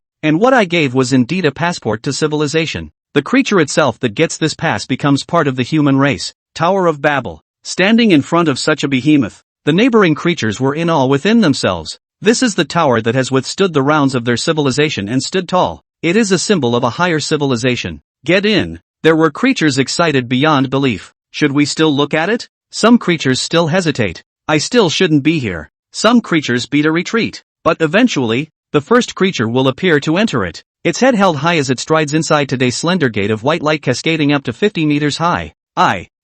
Speaker 1: and what I gave was indeed a passport to civilization. The creature itself that gets this pass becomes part of the human race. Tower of Babel. Standing in front of such a behemoth, the neighboring creatures were in awe within themselves. This is the tower that has withstood the rounds of their civilization and stood tall. It is a symbol of a higher civilization. Get in. There were creatures excited beyond belief. Should we still look at it? Some creatures still hesitate. I still shouldn't be here. Some creatures beat a retreat. But eventually, the first creature will appear to enter it. Its head held high as it strides inside today's slender gate of white light cascading up to 50 meters high.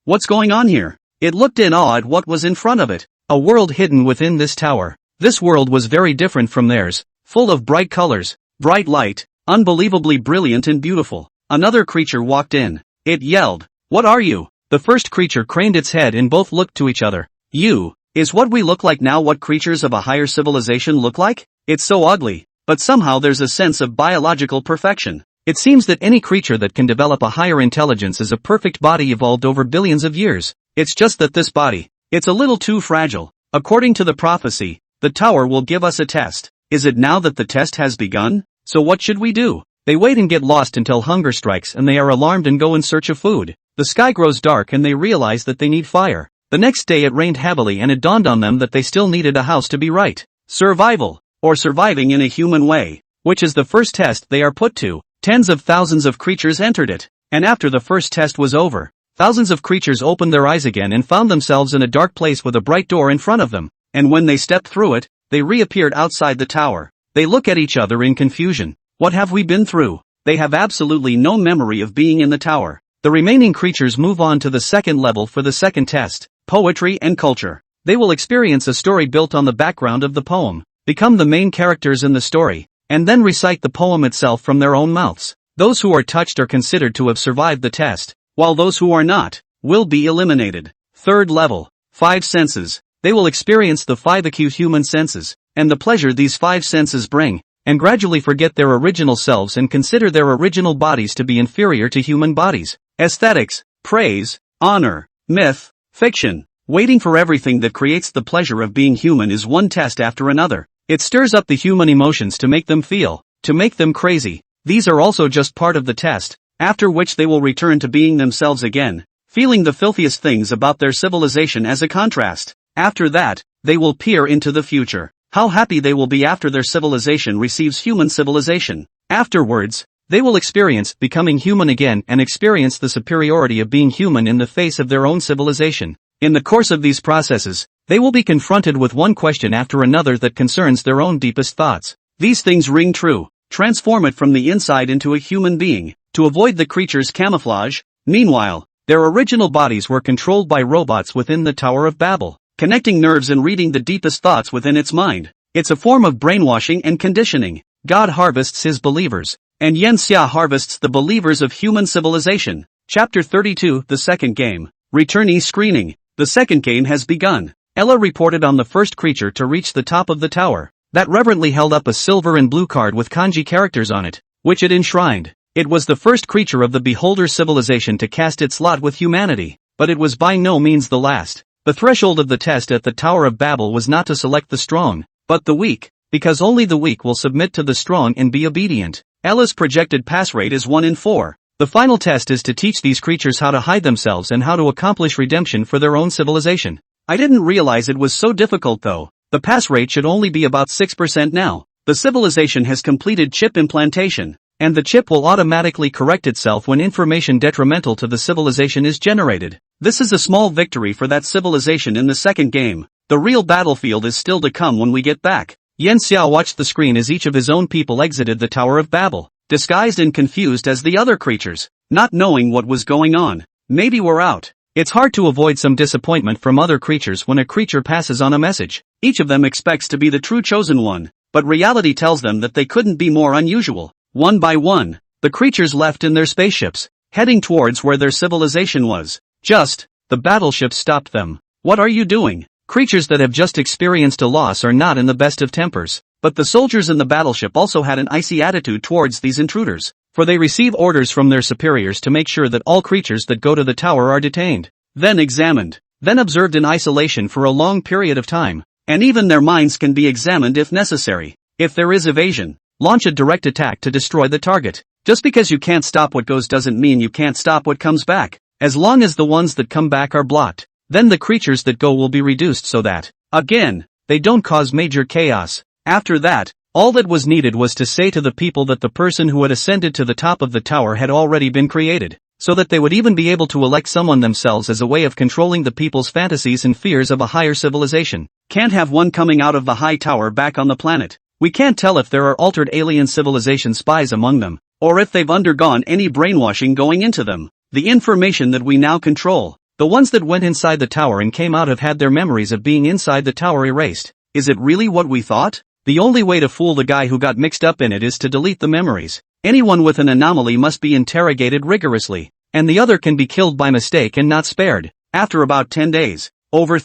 Speaker 1: What's going on here? It looked in awe at what was in front of it. A world hidden within this tower. This world was very different from theirs. Full of bright colors, bright light, unbelievably brilliant and beautiful. Another creature walked in. It yelled, "What are you?" The first creature craned its head and both looked to each other. Is what we look like now what creatures of a higher civilization look like? It's so ugly, but somehow there's a sense of biological perfection. It seems that any creature that can develop a higher intelligence is a perfect body evolved over billions of years. It's just that this body, it's a little too fragile. According to the prophecy, the tower will give us a test. Is it now that the test has begun? So what should we do? They wait and get lost until hunger strikes and they are alarmed and go in search of food. The sky grows dark and they realize that they need fire. The next day it rained heavily and it dawned on them that they still needed a house to be right. Survival, or surviving in a human way, which is the first test they are put to. Tens of thousands of creatures entered it, and after the first test was over, thousands of creatures opened their eyes again and found themselves in a dark place with a bright door in front of them, and when they stepped through it, they reappeared outside the tower. They look at each other in confusion. What have we been through? They have absolutely no memory of being in the tower. The remaining creatures move on to the second level for the second test, poetry and culture. They will experience a story built on the background of the poem, become the main characters in the story, and then recite the poem itself from their own mouths. Those who are touched are considered to have survived the test, while those who are not, will be eliminated. Third level, 5 senses. They will experience the 5 acute human senses, and the pleasure these 5 senses bring, and gradually forget their original selves and consider their original bodies to be inferior to human bodies. Aesthetics, praise, honor, myth, fiction. Waiting for everything that creates the pleasure of being human is one test after another. It stirs up the human emotions to make them feel, to make them crazy. These are also just part of the test, after which they will return to being themselves again, feeling the filthiest things about their civilization as a contrast. After that, they will peer into the future. How happy they will be after their civilization receives human civilization. Afterwards, they will experience becoming human again and experience the superiority of being human in the face of their own civilization. In the course of these processes, they will be confronted with one question after another that concerns their own deepest thoughts. These things ring true. Transform it from the inside into a human being, to avoid the creature's camouflage. Meanwhile, their original bodies were controlled by robots within the Tower of Babel, connecting nerves and reading the deepest thoughts within its mind. It's a form of brainwashing and conditioning. God harvests his believers, and Yen Xia harvests the believers of human civilization. Chapter 32, The Second Game. Returnee Screening. The second game has begun. Ella reported on the first creature to reach the top of the tower, that reverently held up a silver and blue card with kanji characters on it, which it enshrined. It was the first creature of the Beholder's civilization to cast its lot with humanity, but it was by no means the last. The threshold of the test at the Tower of Babel was not to select the strong, but the weak, because only the weak will submit to the strong and be obedient. Ella's projected pass rate is 1 in 4. The final test is to teach these creatures how to hide themselves and how to accomplish redemption for their own civilization. I didn't realize it was so difficult though. The pass rate should only be about 6% now. The civilization has completed chip implantation, and the chip will automatically correct itself when information detrimental to the civilization is generated. This is a small victory for that civilization in the second game. The real battlefield is still to come when we get back. Yan Xiao watched the screen as each of his own people exited the Tower of Babel, disguised and confused as the other creatures, not knowing what was going on. Maybe we're out. It's hard to avoid some disappointment from other creatures when a creature passes on a message. Each of them expects to be the true chosen one, but reality tells them that they couldn't be more unusual. One by one, the creatures left in their spaceships, heading towards where their civilization was. The battleship stopped them. What are you doing? Creatures that have just experienced a loss are not in the best of tempers, but the soldiers in the battleship also had an icy attitude towards these intruders, for they receive orders from their superiors to make sure that all creatures that go to the tower are detained, then examined, then observed in isolation for a long period of time, and even their minds can be examined if necessary. If there is evasion, launch a direct attack to destroy the target. Just because you can't stop what goes doesn't mean you can't stop what comes back. As long as the ones that come back are blocked, then the creatures that go will be reduced so that, again, they don't cause major chaos. After that, all that was needed was to say to the people that the person who had ascended to the top of the tower had already been created, so that they would even be able to elect someone themselves as a way of controlling the people's fantasies and fears of a higher civilization. Can't have one coming out of the high tower back on the planet. We can't tell if there are altered alien civilization spies among them, or if they've undergone any brainwashing going into them. The information that we now control, the ones that went inside the tower and came out have had their memories of being inside the tower erased. Is it really what we thought? The only way to fool the guy who got mixed up in it is to delete the memories. Anyone with an anomaly must be interrogated rigorously, and the other can be killed by mistake and not spared. After about 10 days, over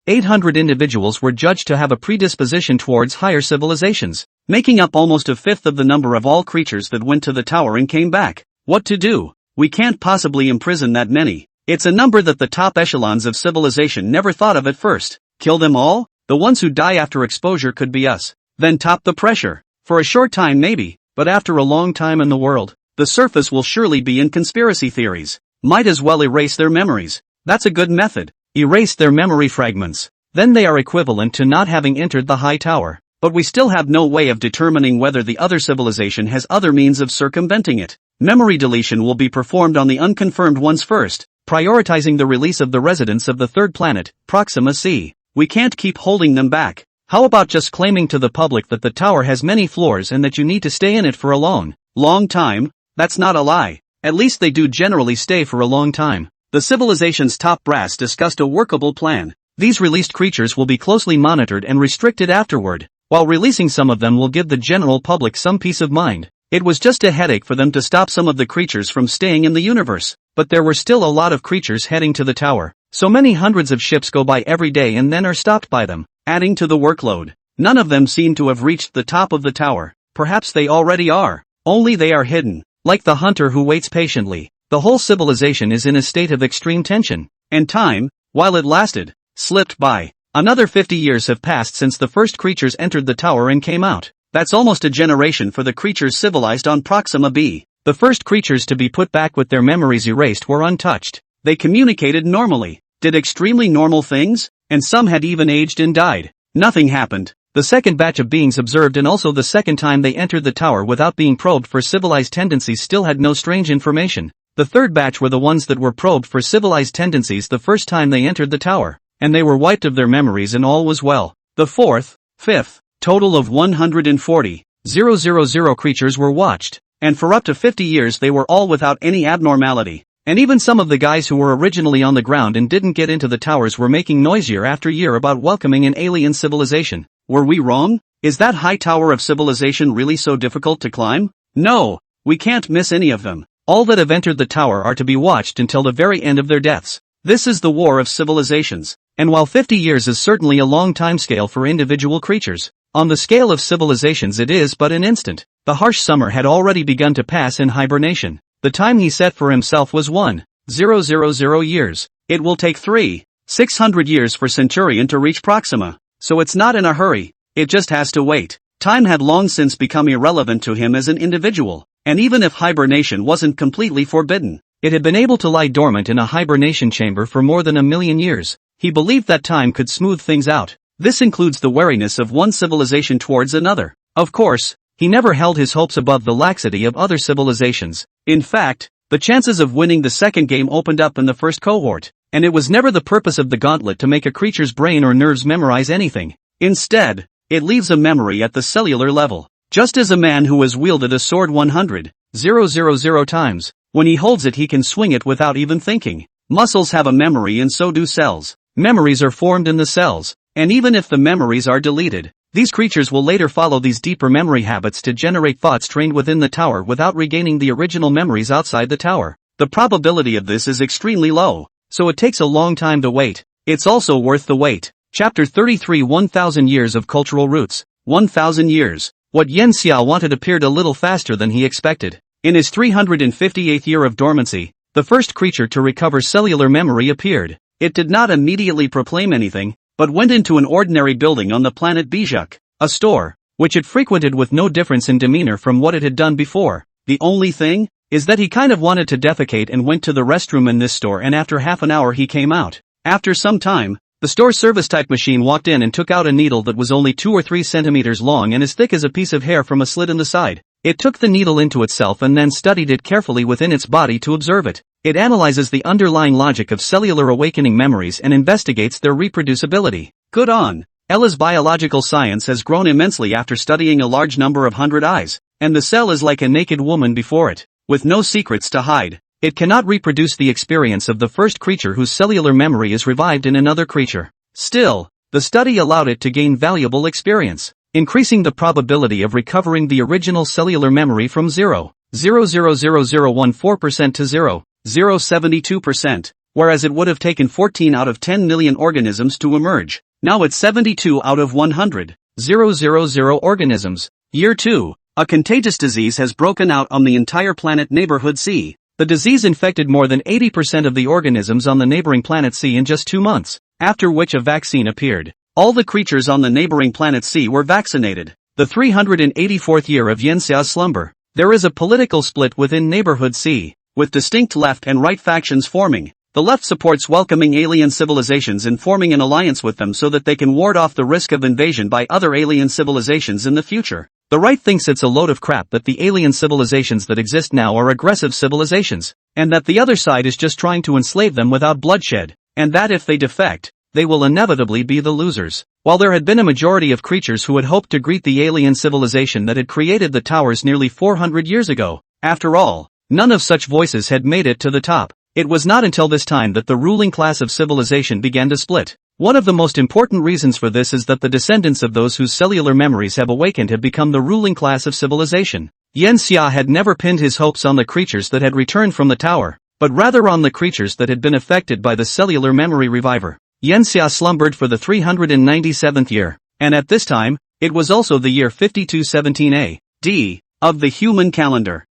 Speaker 1: 800 individuals were judged to have a predisposition towards higher civilizations, making up almost a fifth of the number of all creatures that went to the tower and came back. What to do? We can't possibly imprison that many. It's a number that the top echelons of civilization never thought of at first. Kill them all? The ones who die after exposure could be us. Then top the pressure. For a short time maybe, but after a long time in the world, the surface will surely be in conspiracy theories. Might as well erase their memories. That's a good method. Erase their memory fragments. Then they are equivalent to not having entered the high tower. But we still have no way of determining whether the other civilization has other means of circumventing it. Memory deletion will be performed on the unconfirmed ones first, prioritizing the release of the residents of the third planet, Proxima C. We can't keep holding them back. How about just claiming to the public that the tower has many floors and that you need to stay in it for a long time? That's not a lie. At least they do generally stay for a long time. The civilization's top brass discussed a workable plan. These released creatures will be closely monitored and restricted afterward, while releasing some of them will give the general public some peace of mind. It was just a headache for them to stop some of the creatures from staying in the universe, but there were still a lot of creatures heading to the tower. So many hundreds of ships go by every day and then are stopped by them, adding to the workload. None of them seem to have reached the top of the tower. Perhaps they already are, only they are hidden. Like the hunter who waits patiently, the whole civilization is in a state of extreme tension, and time, while it lasted, slipped by. Another 50 years have passed since the first creatures entered the tower and came out. That's almost a generation for the creatures civilized on Proxima B. The first creatures to be put back with their memories erased were untouched. They communicated normally, did extremely normal things, and some had even aged and died. Nothing happened. The second batch of beings observed and also the second time they entered the tower without being probed for civilized tendencies still had no strange information. The third batch were the ones that were probed for civilized tendencies the first time they entered the tower, and they were wiped of their memories and all was well. The fourth, fifth, total of 140,000 creatures were watched, and for up to 50 years they were all without any abnormality. And even some of the guys who were originally on the ground and didn't get into the towers were making noise year after year about welcoming an alien civilization. Were we wrong? Is that high tower of civilization really so difficult to climb? No, we can't miss any of them. All that have entered the tower are to be watched until the very end of their deaths. This is the war of civilizations. And while 50 years is certainly a long time scale for individual creatures, on the scale of civilizations it is but an instant. The harsh summer had already begun to pass in hibernation. The time he set for himself was 1,000 years. It will take 600 years for Centurion to reach Proxima. So it's not in a hurry, it just has to wait. Time had long since become irrelevant to him as an individual. and even if hibernation wasn't completely forbidden, it had been able to lie dormant in a hibernation chamber for more than 1,000,000 years. He believed that time could smooth things out. This includes the wariness of one civilization towards another. Of course, he never held his hopes above the laxity of other civilizations. In fact, the chances of winning the second game opened up in the first cohort, and it was never the purpose of the gauntlet to make a creature's brain or nerves memorize anything. Instead, it leaves a memory at the cellular level. Just as a man who has wielded a sword 100,000 times, when he holds it he can swing it without even thinking. Muscles have a memory and so do cells. Memories are formed in the cells, and even if the memories are deleted, these creatures will later follow these deeper memory habits to generate thoughts trained within the tower without regaining the original memories outside the tower. The probability of this is extremely low, so it takes a long time to wait. It's also worth the wait. Chapter 33 1000 Years of Cultural Roots. 1000 years. What Yen Xia wanted appeared a little faster than he expected. In his 358th year of dormancy, the first creature to recover cellular memory appeared. It did not immediately proclaim anything, but went into an ordinary building on the planet Bijuk, a store, which it frequented with no difference in demeanor from what it had done before. The only thing is that he kind of wanted to defecate and went to the restroom in this store, and after half an hour he came out. After some time, the store service type machine walked in and took out a needle that was only 2 or 3 centimeters long and as thick as a piece of hair from a slit in the side. It took the needle into itself and then studied it carefully within its body to observe it. It analyzes the underlying logic of cellular awakening memories and investigates their reproducibility. Good on. Ella's biological science has grown immensely after studying a large number of 100 eyes, and the cell is like a naked woman before it, with no secrets to hide. It cannot reproduce the experience of the first creature whose cellular memory is revived in another creature. Still, the study allowed it to gain valuable experience, increasing the probability of recovering the original cellular memory from 0.00014% to 0.072%, whereas it would have taken 14 out of 10 million organisms to emerge. Now it's 72 out of 100,000 organisms. Year 2. A contagious disease has broken out on the entire planet Neighborhood C. The disease infected more than 80% of the organisms on the neighboring planet C in just 2 months, after which a vaccine appeared. All the creatures on the neighboring planet C were vaccinated. The 384th year of Yen Xia's slumber. There is a political split within Neighborhood C, with distinct left and right factions forming. The left supports welcoming alien civilizations and forming an alliance with them so that they can ward off the risk of invasion by other alien civilizations in the future. The right thinks it's a load of crap that the alien civilizations that exist now are aggressive civilizations, and that the other side is just trying to enslave them without bloodshed, and that if they defect, they will inevitably be the losers. While there had been a majority of creatures who had hoped to greet the alien civilization that had created the towers nearly 400 years ago, after all, none of such voices had made it to the top. It was not until this time that the ruling class of civilization began to split. One of the most important reasons for this is that the descendants of those whose cellular memories have awakened have become the ruling class of civilization. Yen Xia had never pinned his hopes on the creatures that had returned from the tower, but rather on the creatures that had been affected by the cellular memory reviver. Yen Xia slumbered for the 397th year, and at this time, it was also the year 5217 A.D. of the human calendar.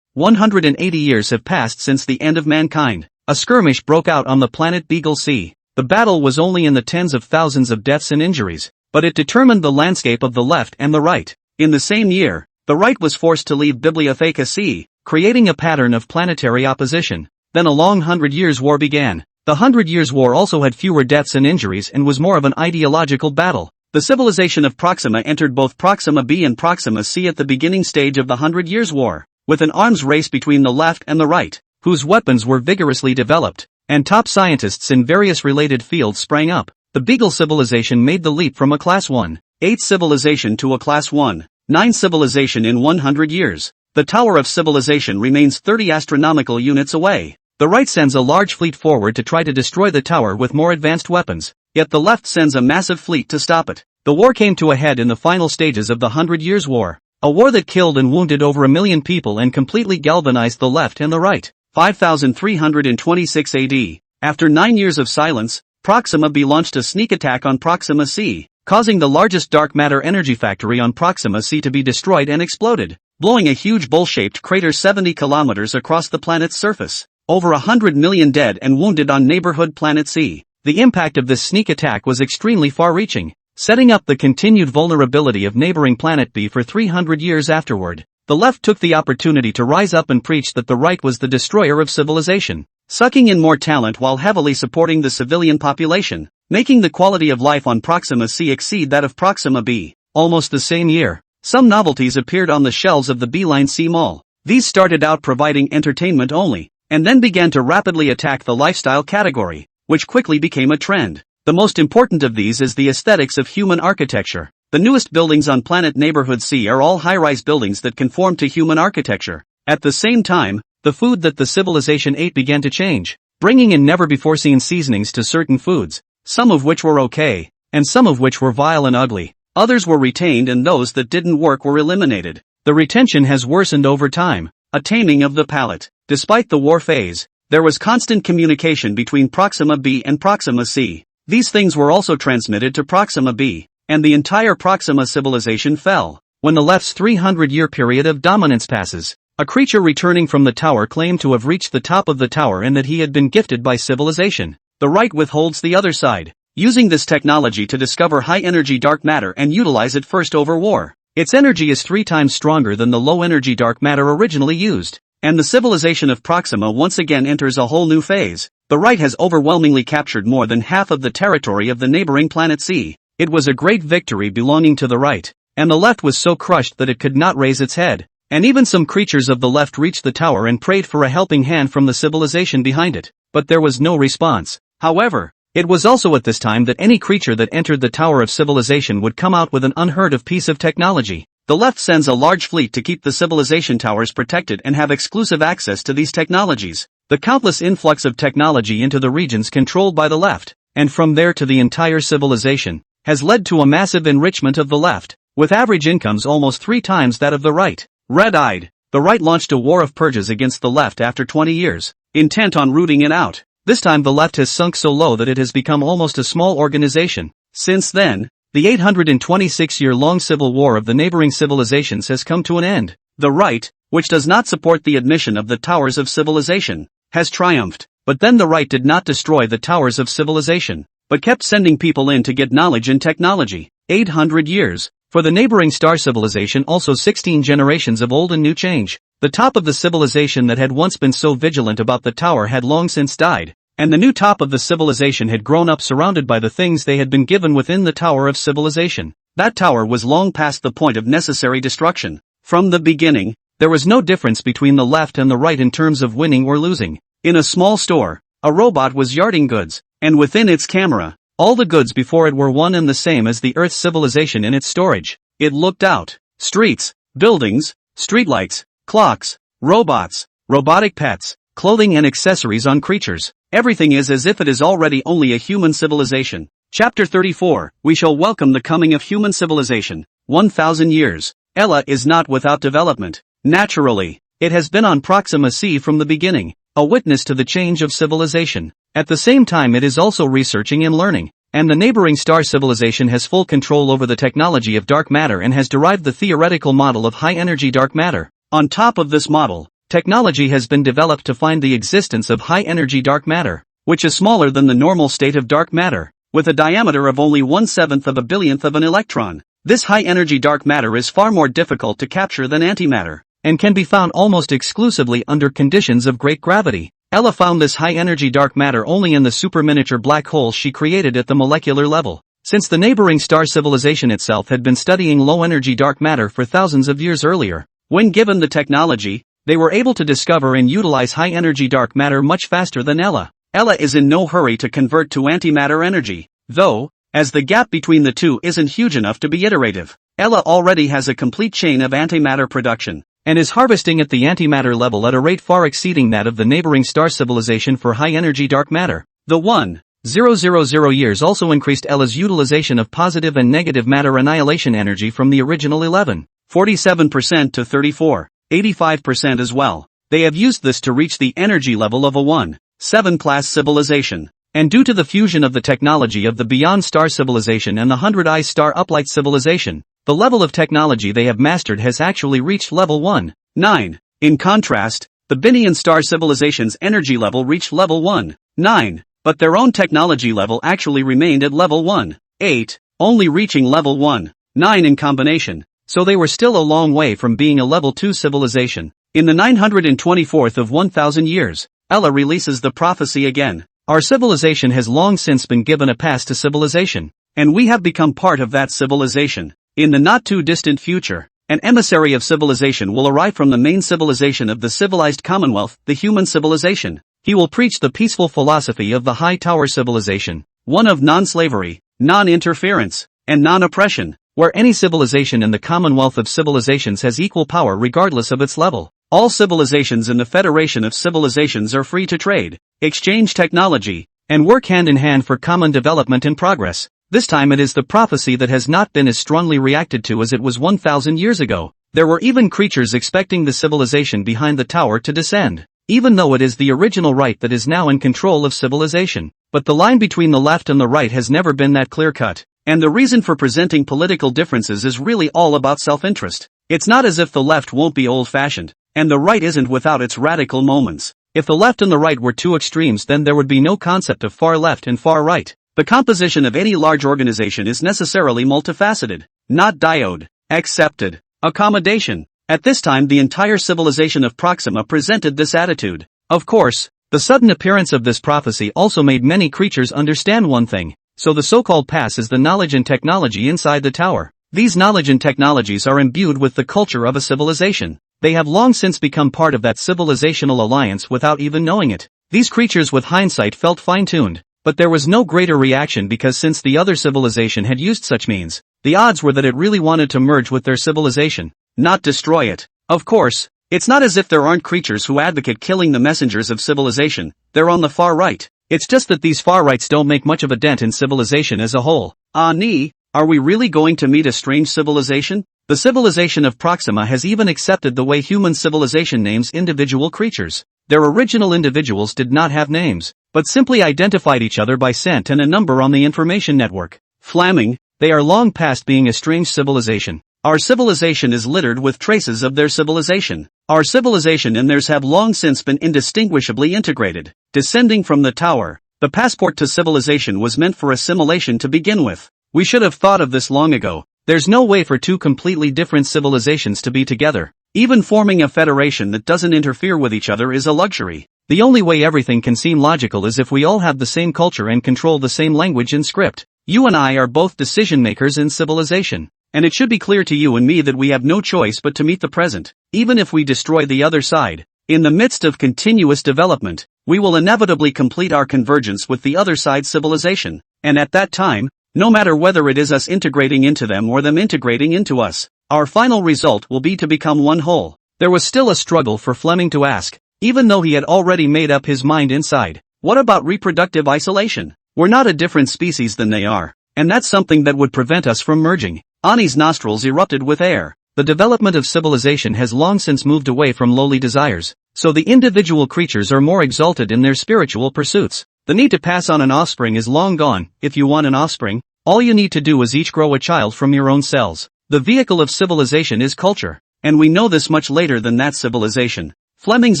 Speaker 1: 180 years have passed since the end of mankind. A skirmish broke out on the planet Beagle C. The battle was only in the tens of thousands of deaths and injuries, but it determined the landscape of the left and the right. In the same year, the right was forced to leave Bibliotheca C, creating a pattern of planetary opposition. Then a long 100 Years' War began. The 100 Years' War also had fewer deaths and injuries and was more of an ideological battle. The civilization of Proxima entered both Proxima B and Proxima C at the beginning stage of the 100 Years' War, with an arms race between the left and the right, whose weapons were vigorously developed, and top scientists in various related fields sprang up. The Beagle civilization made the leap from a Class 1.8 civilization to a Class 1.9 civilization in 100 years. The Tower of Civilization remains 30 astronomical units away. The right sends a large fleet forward to try to destroy the tower with more advanced weapons, yet the left sends a massive fleet to stop it. The war came to a head in the final stages of the 100 Years' War. A war that killed and wounded over 1 million people and completely galvanized the left and the right. 5326 AD. After 9 years of silence, Proxima B launched a sneak attack on Proxima C, causing the largest dark matter energy factory on Proxima C to be destroyed and exploded, blowing a huge bowl-shaped crater 70 kilometers across the planet's surface. Over 100 million dead and wounded on neighborhood planet C. The impact of this sneak attack was extremely far-reaching, setting up the continued vulnerability of neighboring planet B for 300 years afterward. the left took the opportunity to rise up and preach that the right was the destroyer of civilization, sucking in more talent while heavily supporting the civilian population, making the quality of life on Proxima C exceed that of Proxima B. Almost the same year, some novelties appeared on the shelves of the B-Line C Mall. These started out providing entertainment only, and then began to rapidly attack the lifestyle category, which quickly became a trend. The most important of these is the aesthetics of human architecture. The newest buildings on Planet Neighborhood C are all high-rise buildings that conform to human architecture. At the same time, the food that the civilization ate began to change, bringing in never-before-seen seasonings to certain foods, some of which were okay, and some of which were vile and ugly. Others were retained and those that didn't work were eliminated. The retention has worsened over time, a taming of the palate. Despite the war phase, there was constant communication between Proxima B and Proxima C. These things were also transmitted to Proxima B, and the entire Proxima civilization fell. When the left's 300-year period of dominance passes, a creature returning from the tower claimed to have reached the top of the tower and that he had been gifted by civilization. The right withholds the other side, using this technology to discover high-energy dark matter and utilize it first over war. Its energy is 3 times stronger than the low-energy dark matter originally used, and the civilization of Proxima once again enters a whole new phase. The right has overwhelmingly captured more than half of the territory of the neighboring planet C. It was a great victory belonging to the right, and the left was so crushed that it could not raise its head. And even some creatures of the left reached the tower and prayed for a helping hand from the civilization behind it, but there was no response. However, it was also at this time that any creature that entered the Tower of Civilization would come out with an unheard of piece of technology. The left sends a large fleet to keep the civilization towers protected and have exclusive access to these technologies. The countless influx of technology into the regions controlled by the left, and from there to the entire civilization, has led to a massive enrichment of the left, with average incomes almost 3 times that of the right. Red-eyed, the right launched a war of purges against the left after 20 years, intent on rooting it out. This time the left has sunk so low that it has become almost a small organization. Since then, the 826-year-long civil war of the neighboring civilizations has come to an end. The right, which does not support the admission of the towers of civilization, has triumphed. But then the right did not destroy the towers of civilization, but kept sending people in to get knowledge and technology. 800 years. For the neighboring star civilization also 16 generations of old and new change. The top of the civilization that had once been so vigilant about the tower had long since died, and the new top of the civilization had grown up surrounded by the things they had been given within the tower of civilization. That tower was long past the point of necessary destruction. From the beginning, there was no difference between the left and the right in terms of winning or losing. In a small store, a robot was yarding goods, and within its camera, all the goods before it were one and the same as the Earth's civilization in its storage. It looked out. Streets, buildings, streetlights, clocks, robots, robotic pets, clothing and accessories on creatures. Everything is as if it is already only a human civilization. Chapter 34, We shall welcome the coming of human civilization. 1,000 years. Ella is not without development. Naturally, it has been on Proxima C from the beginning, a witness to the change of civilization. At the same time it is also researching and learning, and the neighboring star civilization has full control over the technology of dark matter and has derived the theoretical model of high-energy dark matter. On top of this model, technology has been developed to find the existence of high-energy dark matter, which is smaller than the normal state of dark matter, with a diameter of only 1/7 of a billionth of an electron. This high-energy dark matter is far more difficult to capture than antimatter, and can be found almost exclusively under conditions of great gravity. Ella found this high-energy dark matter only in the super-miniature black holes she created at the molecular level. Since the neighboring star civilization itself had been studying low-energy dark matter for thousands of years earlier, when given the technology, they were able to discover and utilize high-energy dark matter much faster than Ella. Ella is in no hurry to convert to antimatter energy, though, as the gap between the two isn't huge enough to be iterative. Ella already has a complete chain of antimatter production, and is harvesting at the antimatter level at a rate far exceeding that of the neighboring star civilization for high-energy dark matter. The 1,000 years also increased Ella's utilization of positive and negative matter annihilation energy from the original 11.47% to 34.85% as well. They have used this to reach the energy level of a 1.7 class civilization. And due to the fusion of the technology of the Beyond Star civilization and the 100 Eyes Star Uplight civilization, the level of technology they have mastered has actually reached level 1.9. In contrast, the Binian Star civilization's energy level reached level 1.9, but their own technology level actually remained at level 1.8, only reaching level 1.9 in combination. so they were still a long way from being a level 2 civilization. In the 924th of 1000 years, Ella releases the prophecy again. Our civilization has long since been given a pass to civilization, and we have become part of that civilization. In the not too distant future, an emissary of civilization will arrive from the main civilization of the civilized commonwealth, the human civilization. He will preach the peaceful philosophy of the high tower civilization, one of non-slavery, non-interference, and non-oppression, where any civilization in the commonwealth of civilizations has equal power regardless of its level. All civilizations in the Federation of Civilizations are free to trade, exchange technology, and work hand in hand for common development and progress. This time it is the prophecy that has not been as strongly reacted to as it was 1000 years ago. There were even creatures expecting the civilization behind the tower to descend, even though it is the original right that is now in control of civilization. But the line between the left and the right has never been that clear-cut, and the reason for presenting political differences is really all about self-interest. It's not as if the left won't be old-fashioned, and the right isn't without its radical moments. If the left and the right were two extremes, then there would be no concept of far left and far right. The composition of any large organization is necessarily multifaceted, not diode, accepted, accommodation. At this time the entire civilization of Proxima presented this attitude. Of course, the sudden appearance of this prophecy also made many creatures understand one thing. So the so-called pass is the knowledge and technology inside the tower. These knowledge and technologies are imbued with the culture of a civilization. They have long since become part of that civilizational alliance without even knowing it. These creatures with hindsight felt fine-tuned, but there was no greater reaction because since the other civilization had used such means, the odds were that it really wanted to merge with their civilization, not destroy it. Of course, it's not as if there aren't creatures who advocate killing the messengers of civilization. They're on the far right. It's just that these far rights don't make much of a dent in civilization as a whole. Are we really going to meet a strange civilization? The civilization of Proxima has even accepted the way human civilization names individual creatures. Their original individuals did not have names, but simply identified each other by scent and a number on the information network. Flaming, they are long past being a strange civilization. Our civilization is littered with traces of their civilization. Our civilization and theirs have long since been indistinguishably integrated. Descending from the tower, the passport to civilization was meant for assimilation to begin with. We should have thought of this long ago. There's no way for two completely different civilizations to be together. Even forming a federation that doesn't interfere with each other is a luxury. The only way everything can seem logical is if we all have the same culture and control the same language and script. You and I are both decision makers in civilization. And it should be clear to you and me that we have no choice but to meet the present. Even if we destroy the other side, in the midst of continuous development, we will inevitably complete our convergence with the other side's civilization. And at that time, no matter whether it is us integrating into them or them integrating into us, our final result will be to become one whole. There was still a struggle for Fleming to ask, even though he had already made up his mind inside. What about reproductive isolation? We're not a different species than they are, and that's something that would prevent us from merging. Ani's nostrils erupted with air. The development of civilization has long since moved away from lowly desires, so the individual creatures are more exalted in their spiritual pursuits. The need to pass on an offspring is long gone. If you want an offspring, all you need to do is each grow a child from your own cells. The vehicle of civilization is culture, and we know this much later than that civilization. Fleming's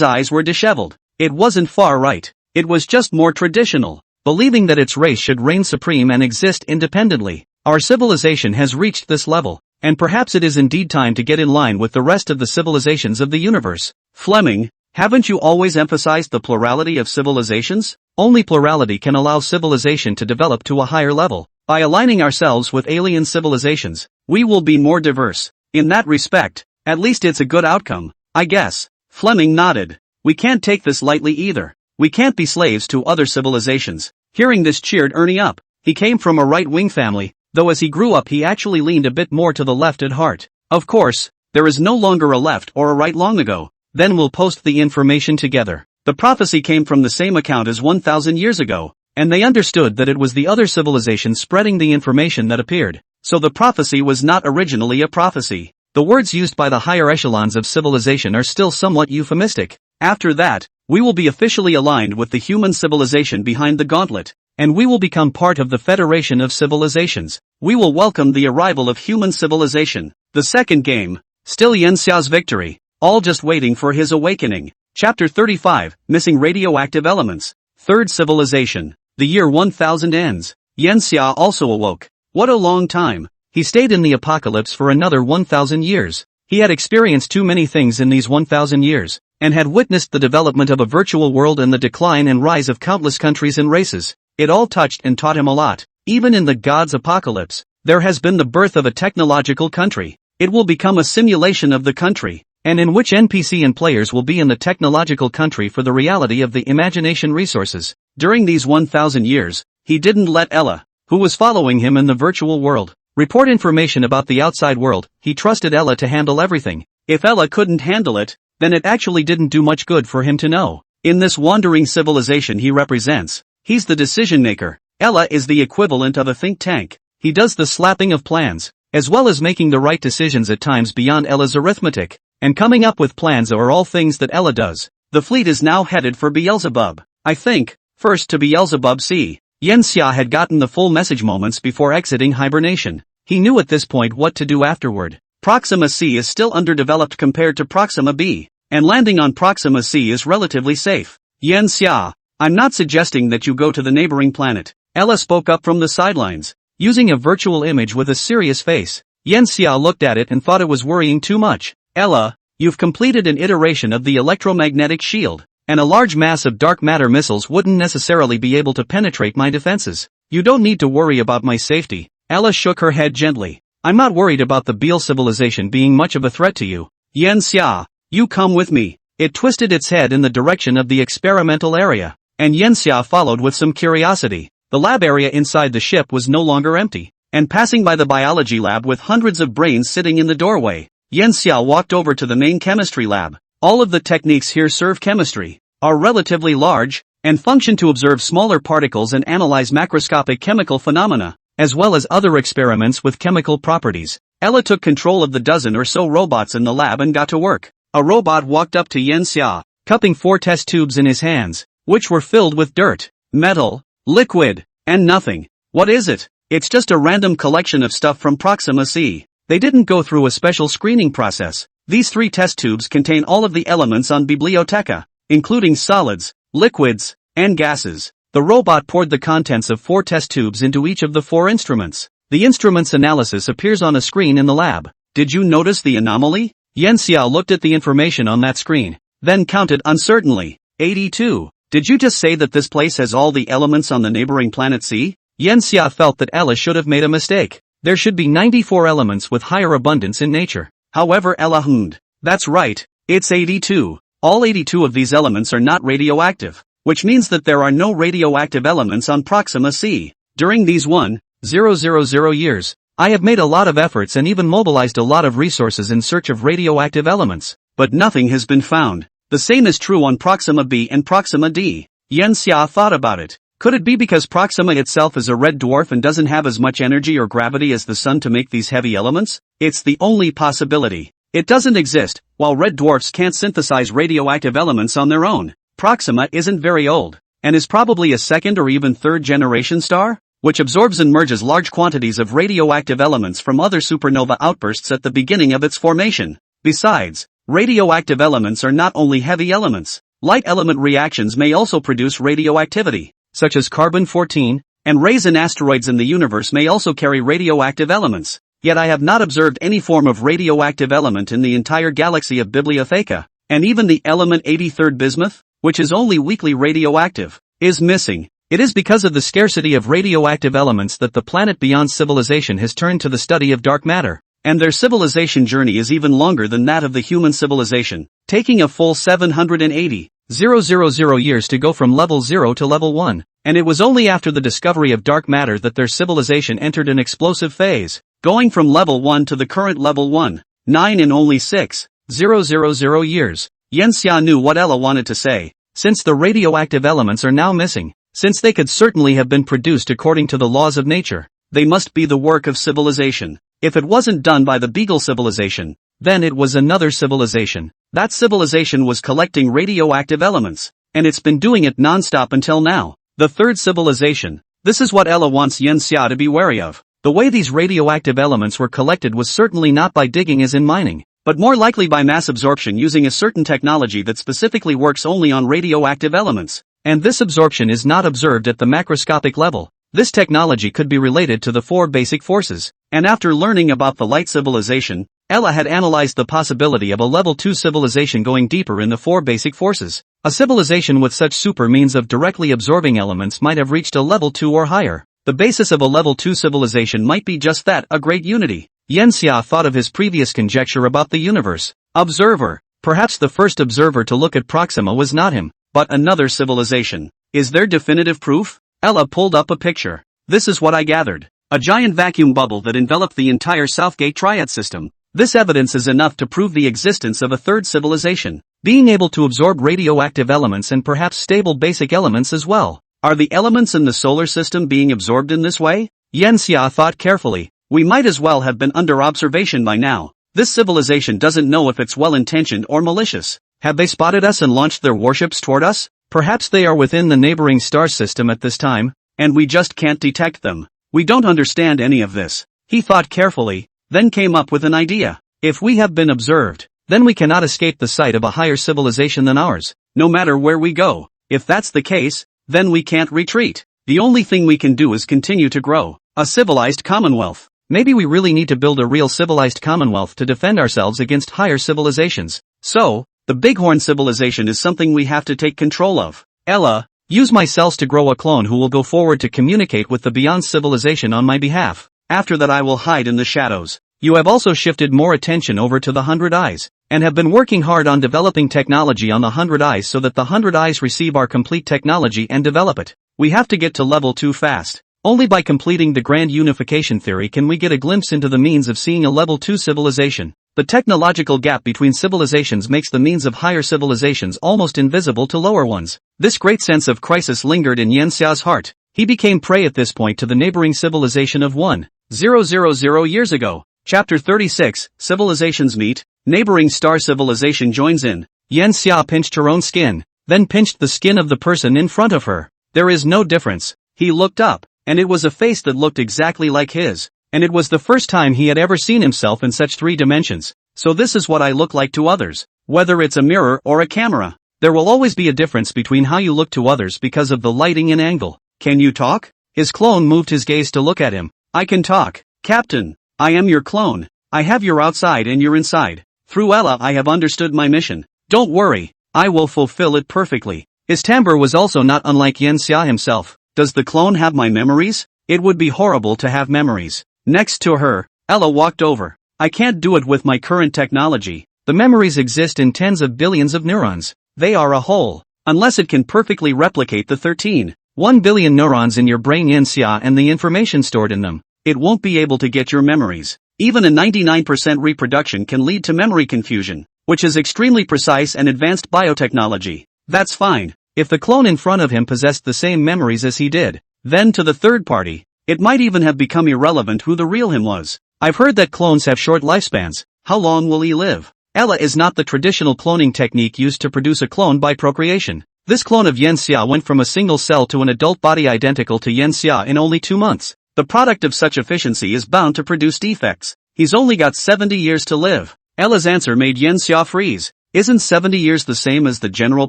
Speaker 1: eyes were disheveled. It wasn't far right. It was just more traditional, believing that its race should reign supreme and exist independently. Our civilization has reached this level, and perhaps it is indeed time to get in line with the rest of the civilizations of the universe. Fleming, haven't you always emphasized the plurality of civilizations? Only plurality can allow civilization to develop to a higher level. By aligning ourselves with alien civilizations, we will be more diverse. In that respect, at least it's a good outcome, I guess. Fleming nodded. We can't take this lightly either. We can't be slaves to other civilizations. Hearing this cheered Ernie up. He came from a right-wing family, though as he grew up he actually leaned a bit more to the left at heart. Of course, there is no longer a left or a right long ago. Then we'll post the information together. The prophecy came from the same account as 1000 years ago, and they understood that it was the other civilization spreading the information that appeared. So the prophecy was not originally a prophecy. The words used by the higher echelons of civilization are still somewhat euphemistic. After that, we will be officially aligned with the human civilization behind the gauntlet, and we will become part of the Federation of Civilizations. We will welcome the arrival of human civilization. The second game, still Yenxia's victory, all just waiting for his awakening. Chapter 35, Missing Radioactive Elements. Third Civilization. The year 1000 ends. Yenxia also awoke. What a long time. he stayed in the apocalypse for another 1,000 years. He had experienced too many things in these 1,000 years, and had witnessed the development of a virtual world and the decline and rise of countless countries and races. It all touched and taught him a lot. Even in the God's apocalypse, there has been the birth of a technological country. It will become a simulation of the country, and in which NPC and players will be in the technological country for the reality of the imagination resources. During these 1,000 years, he didn't let Ella, who was following him in the virtual world, report information about the outside world. He trusted Ella to handle everything. If Ella couldn't handle it, then it actually didn't do much good for him to know. In this wandering civilization he represents, he's the decision maker. Ella is the equivalent of a think tank. He does the slapping of plans, as well as making the right decisions at times beyond Ella's arithmetic, and coming up with plans are all things that Ella does. The fleet is now headed for Beelzebub. I think, first to Beelzebub C. Yenxia had gotten the full message moments before exiting hibernation. He knew at this point what to do afterward. Proxima C is still underdeveloped compared to Proxima B, and landing on Proxima C is relatively safe. Yenxia, I'm not suggesting that you go to the neighboring planet. Ella spoke up from the sidelines, using a virtual image with a serious face. Yenxia looked at it and thought it was worrying too much. Ella, you've completed an iteration of the electromagnetic shield, and a large mass of dark matter missiles wouldn't necessarily be able to penetrate my defenses. You don't need to worry about my safety. Ella shook her head gently. I'm not worried about the Beal civilization being much of a threat to you. Yenxia, you come with me. It twisted its head in the direction of the experimental area, and Yenxia followed with some curiosity. The lab area inside the ship was no longer empty, and passing by the biology lab with hundreds of brains sitting in the doorway, Yenxia walked over to the main chemistry lab. All of the techniques here serve chemistry, are relatively large, and function to observe smaller particles and analyze macroscopic chemical phenomena, as well as other experiments with chemical properties. Ella took control of the dozen or so robots in the lab and got to work. A robot walked up to Yenxia, cupping 4 test tubes in his hands, which were filled with dirt, metal, liquid, and nothing. What is it? It's just a random collection of stuff from Proxima C. They didn't go through a special screening process. These 3 test tubes contain all of the elements on Biblioteca, including solids, liquids, and gases. The robot poured the contents of 4 test tubes into each of the 4 instruments. The instrument's analysis appears on a screen in the lab. Did you notice the anomaly? Yenxia looked at the information on that screen, then counted uncertainly. 82. Did you just say that this place has all the elements on the neighboring planet C? Yenxia felt that Ella should have made a mistake. There should be 94 elements with higher abundance in nature. However, Ella hummed. That's right, it's 82. All 82 of these elements are not radioactive, which means that there are no radioactive elements on Proxima C. During these 1,000 years, I have made a lot of efforts and even mobilized a lot of resources in search of radioactive elements, but nothing has been found. The same is true on Proxima B and Proxima D. Yenxia thought about it. Could it be because Proxima itself is a red dwarf and doesn't have as much energy or gravity as the sun to make these heavy elements? It's the only possibility. It doesn't exist. While red dwarfs can't synthesize radioactive elements on their own, Proxima isn't very old, and is probably a 2nd or even 3rd generation star, which absorbs and merges large quantities of radioactive elements from other supernova outbursts at the beginning of its formation. Besides, radioactive elements are not only heavy elements. Light element reactions may also produce radioactivity, such as carbon-14, and rays and asteroids in the universe may also carry radioactive elements. Yet I have not observed any form of radioactive element in the entire galaxy of Bibliotheca, and even the element 83rd bismuth, which is only weakly radioactive, is missing. It is because of the scarcity of radioactive elements that the planet beyond civilization has turned to the study of dark matter. And their civilization journey is even longer than that of the human civilization, taking a full 780,000 years to go from level 0 to level 1, and it was only after the discovery of dark matter that their civilization entered an explosive phase, going from level 1 to the current level 1,9 in only 6,000 years. Yenxia knew what Ella wanted to say. Since the radioactive elements are now missing, since they could certainly have been produced according to the laws of nature, they must be the work of civilization. If it wasn't done by the Beagle civilization, then it was another civilization. That civilization was collecting radioactive elements, and it's been doing it non-stop until now. The 3rd civilization. This is what Ella wants Yenxia to be wary of. The way these radioactive elements were collected was certainly not by digging as in mining, but more likely by mass absorption using a certain technology that specifically works only on radioactive elements. And this absorption is not observed at the macroscopic level. This technology could be related to the 4 basic forces. and after learning about the light civilization, Ella had analyzed the possibility of a level 2 civilization going deeper in the 4 basic forces. A civilization with such super means of directly absorbing elements might have reached a level 2 or higher. The basis of a level 2 civilization might be just that, a great unity. Yanxia thought of his previous conjecture about the universe. Observer. Perhaps the first observer to look at Proxima was not him, but another civilization. Is there definitive proof? Ella pulled up a picture. This is what I gathered. A giant vacuum bubble that enveloped the entire Southgate Triad system. This evidence is enough to prove the existence of a third civilization, being able to absorb radioactive elements and perhaps stable basic elements as well. Are the elements in the solar system being absorbed in this way? Yanxia thought carefully. We might as well have been under observation by now. This civilization doesn't know if it's well-intentioned or malicious. Have they spotted us and launched their warships toward us? Perhaps they are within the neighboring star system at this time, and we just can't detect them. We don't understand any of this. He thought carefully, then came up with an idea. If we have been observed, then we cannot escape the sight of a higher civilization than ours, no matter where we go. If that's the case, then we can't retreat. The only thing we can do is continue to grow. A civilized commonwealth. Maybe we really need to build a real civilized commonwealth to defend ourselves against higher civilizations. So, the Bighorn civilization is something we have to take control of. Ella, use my cells to grow a clone who will go forward to communicate with the Beyond civilization on my behalf. After that I will hide in the shadows. You have also shifted more attention over to the 100 Eyes, and have been working hard on developing technology on the 100 Eyes so that the 100 Eyes receive our complete technology and develop it. We have to get to level 2 fast. Only by completing the grand unification theory can we get a glimpse into the means of seeing a level 2 civilization. The technological gap between civilizations makes the means of higher civilizations almost invisible to lower ones. This great sense of crisis lingered in Yanxia's heart. He became prey at this point to the neighboring civilization of 1,000 years ago. Chapter 36, Civilizations Meet. Neighboring star civilization joins in. Yanxia pinched her own skin, then pinched the skin of the person in front of her. There is no difference. He looked up, and it was a face that looked exactly like his. And it was the first time he had ever seen himself in such 3 dimensions. So this is what I look like to others. Whether it's a mirror or a camera, there will always be a difference between how you look to others because of the lighting and angle. Can you talk? His clone moved his gaze to look at him. I can talk. Captain, I am your clone. I have your outside and your inside. Through Ella I have understood my mission. Don't worry, I will fulfill it perfectly. His timbre was also not unlike Yanxia himself. Does the clone have my memories? It would be horrible to have memories. Next to her, Ella walked over. I can't do it with my current technology. The memories exist in tens of billions of neurons. They are a whole. Unless it can perfectly replicate the 13.1 billion neurons in your brain Yanxia and the information stored in them, it won't be able to get your memories. Even a 99% reproduction can lead to memory confusion, which is extremely precise and advanced biotechnology. That's fine. If the clone in front of him possessed the same memories as he did, then to the third party, it might even have become irrelevant who the real him was. I've heard that clones have short lifespans. How long will he live? Ella is not the traditional cloning technique used to produce a clone by procreation. This clone of Yanxia went from a single cell to an adult body identical to Yanxia in only 2 months. The product of such efficiency is bound to produce defects. He's only got 70 years to live. Ella's answer made Yanxia freeze. Isn't 70 years the same as the general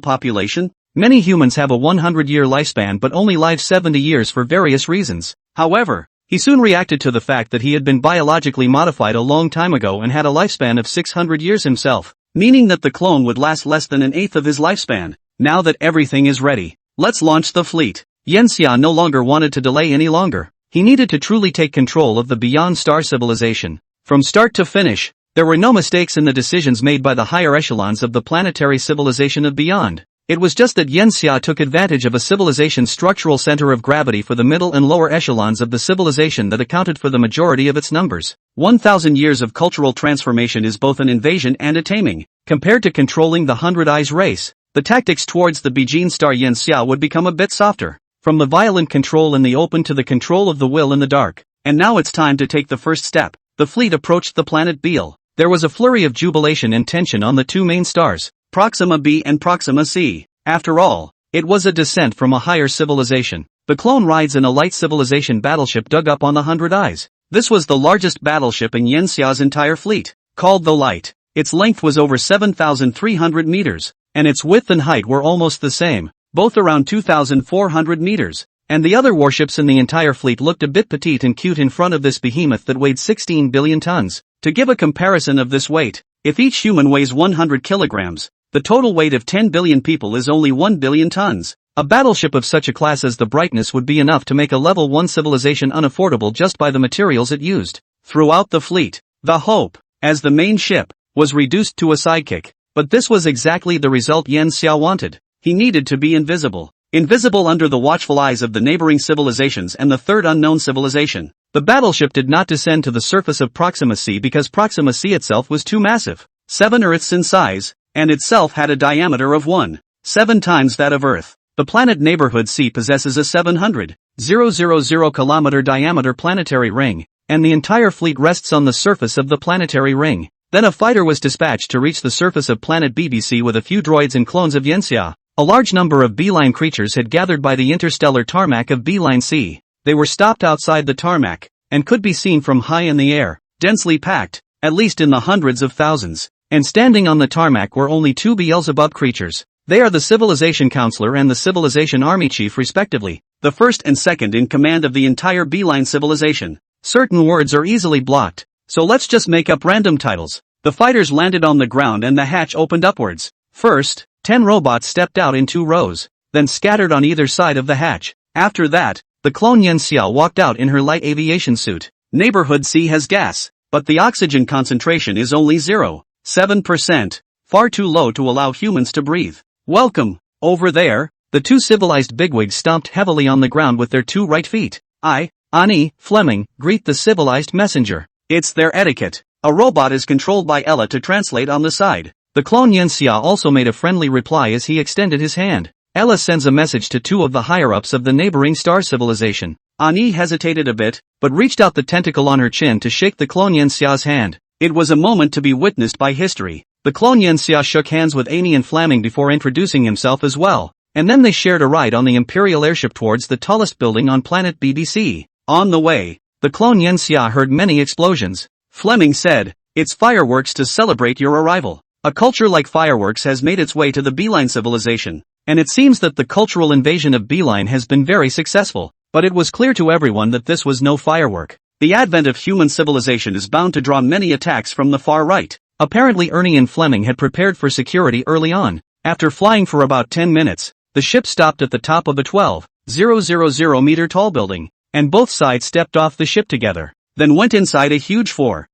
Speaker 1: population? Many humans have a 100-year lifespan but only live 70 years for various reasons. However, he soon reacted to the fact that he had been biologically modified a long time ago and had a lifespan of 600 years himself, meaning that the clone would last less than an eighth of his lifespan. Now that everything is ready, let's launch the fleet. Yanxia no longer wanted to delay any longer. He needed to truly take control of the Beyond Star civilization. From start to finish, there were no mistakes in the decisions made by the higher echelons of the planetary civilization of Beyond. It was just that Yanxia took advantage of a civilization's structural center of gravity for the middle and lower echelons of the civilization that accounted for the majority of its numbers. 1,000 years of cultural transformation is both an invasion and a taming. Compared to controlling the 100 Eyes race, the tactics towards the Bijin star Yanxia would become a bit softer. From the violent control in the open to the control of the will in the dark. And now it's time to take the first step. The fleet approached the planet Beale. There was a flurry of jubilation and tension on the 2 main stars, Proxima B and Proxima C. After all, it was a descent from a higher civilization. The clone rides in a light civilization battleship dug up on the 100 Eyes. This was the largest battleship in Yanxia's entire fleet, called the Light. Its length was over 7,300 meters, and its width and height were almost the same, both around 2,400 meters. and the other warships in the entire fleet looked a bit petite and cute in front of this behemoth that weighed 16 billion tons. To give a comparison of this weight, if each human weighs 100 kilograms, the total weight of 10 billion people is only 1 billion tons. A battleship of such a class as the Brightness would be enough to make a level 1 civilization unaffordable just by the materials it used. Throughout the fleet, the Hope, as the main ship, was reduced to a sidekick. But this was exactly the result Yen Xiao wanted. He needed to be invisible. Invisible under the watchful eyes of the neighboring civilizations and the third unknown civilization. The battleship did not descend to the surface of Proxima C because Proxima C itself was too massive, 7 Earths in size, and itself had a diameter of 1.7 times that of Earth. The planet Neighborhood C possesses a 700,000 kilometer diameter planetary ring, and the entire fleet rests on the surface of the planetary ring. Then a fighter was dispatched to reach the surface of planet BBC with a few droids and clones of Yenxia. A large number of B-line creatures had gathered by the interstellar tarmac of B-line C. They were stopped outside the tarmac, and could be seen from high in the air, densely packed, at least in the hundreds of thousands. And standing on the tarmac were only 2 Beelzebub creatures. They are the Civilization Counselor and the Civilization Army Chief respectively, the first and second in command of the entire B-line civilization. Certain words are easily blocked, so let's just make up random titles. The fighters landed on the ground and the hatch opened upwards. First, 10 robots stepped out in 2 rows, then scattered on either side of the hatch. After that, the clone Yen Xiao walked out in her light aviation suit. Neighborhood C has gas, but the oxygen concentration is only 0.7%, far too low to allow humans to breathe. Welcome, over there. The 2 civilized bigwigs stomped heavily on the ground with their 2 right feet. Ani, Fleming, greet the civilized messenger. It's their etiquette. A robot is controlled by Ella to translate on the side. The clone Yen Xia also made a friendly reply as he extended his hand. Ella sends a message to 2 of the higher-ups of the neighboring star civilization. Ani hesitated a bit, but reached out the tentacle on her chin to shake the clone Yen Xia's hand. It was a moment to be witnessed by history. The clone Yen Xia shook hands with Ani and Fleming before introducing himself as well, and then they shared a ride on the Imperial airship towards the tallest building on planet BBC. On the way, the clone Yen Xia heard many explosions. Fleming said, "It's fireworks to celebrate your arrival." A culture like fireworks has made its way to the B-line civilization, and it seems that the cultural invasion of B-line has been very successful, but it was clear to everyone that this was no firework. The advent of human civilization is bound to draw many attacks from the far right. Apparently Ernie and Fleming had prepared for security early on. After flying for about 10 minutes, the ship stopped at the top of a 12,000 meter tall building, and both sides stepped off the ship together, then went inside a huge 4,000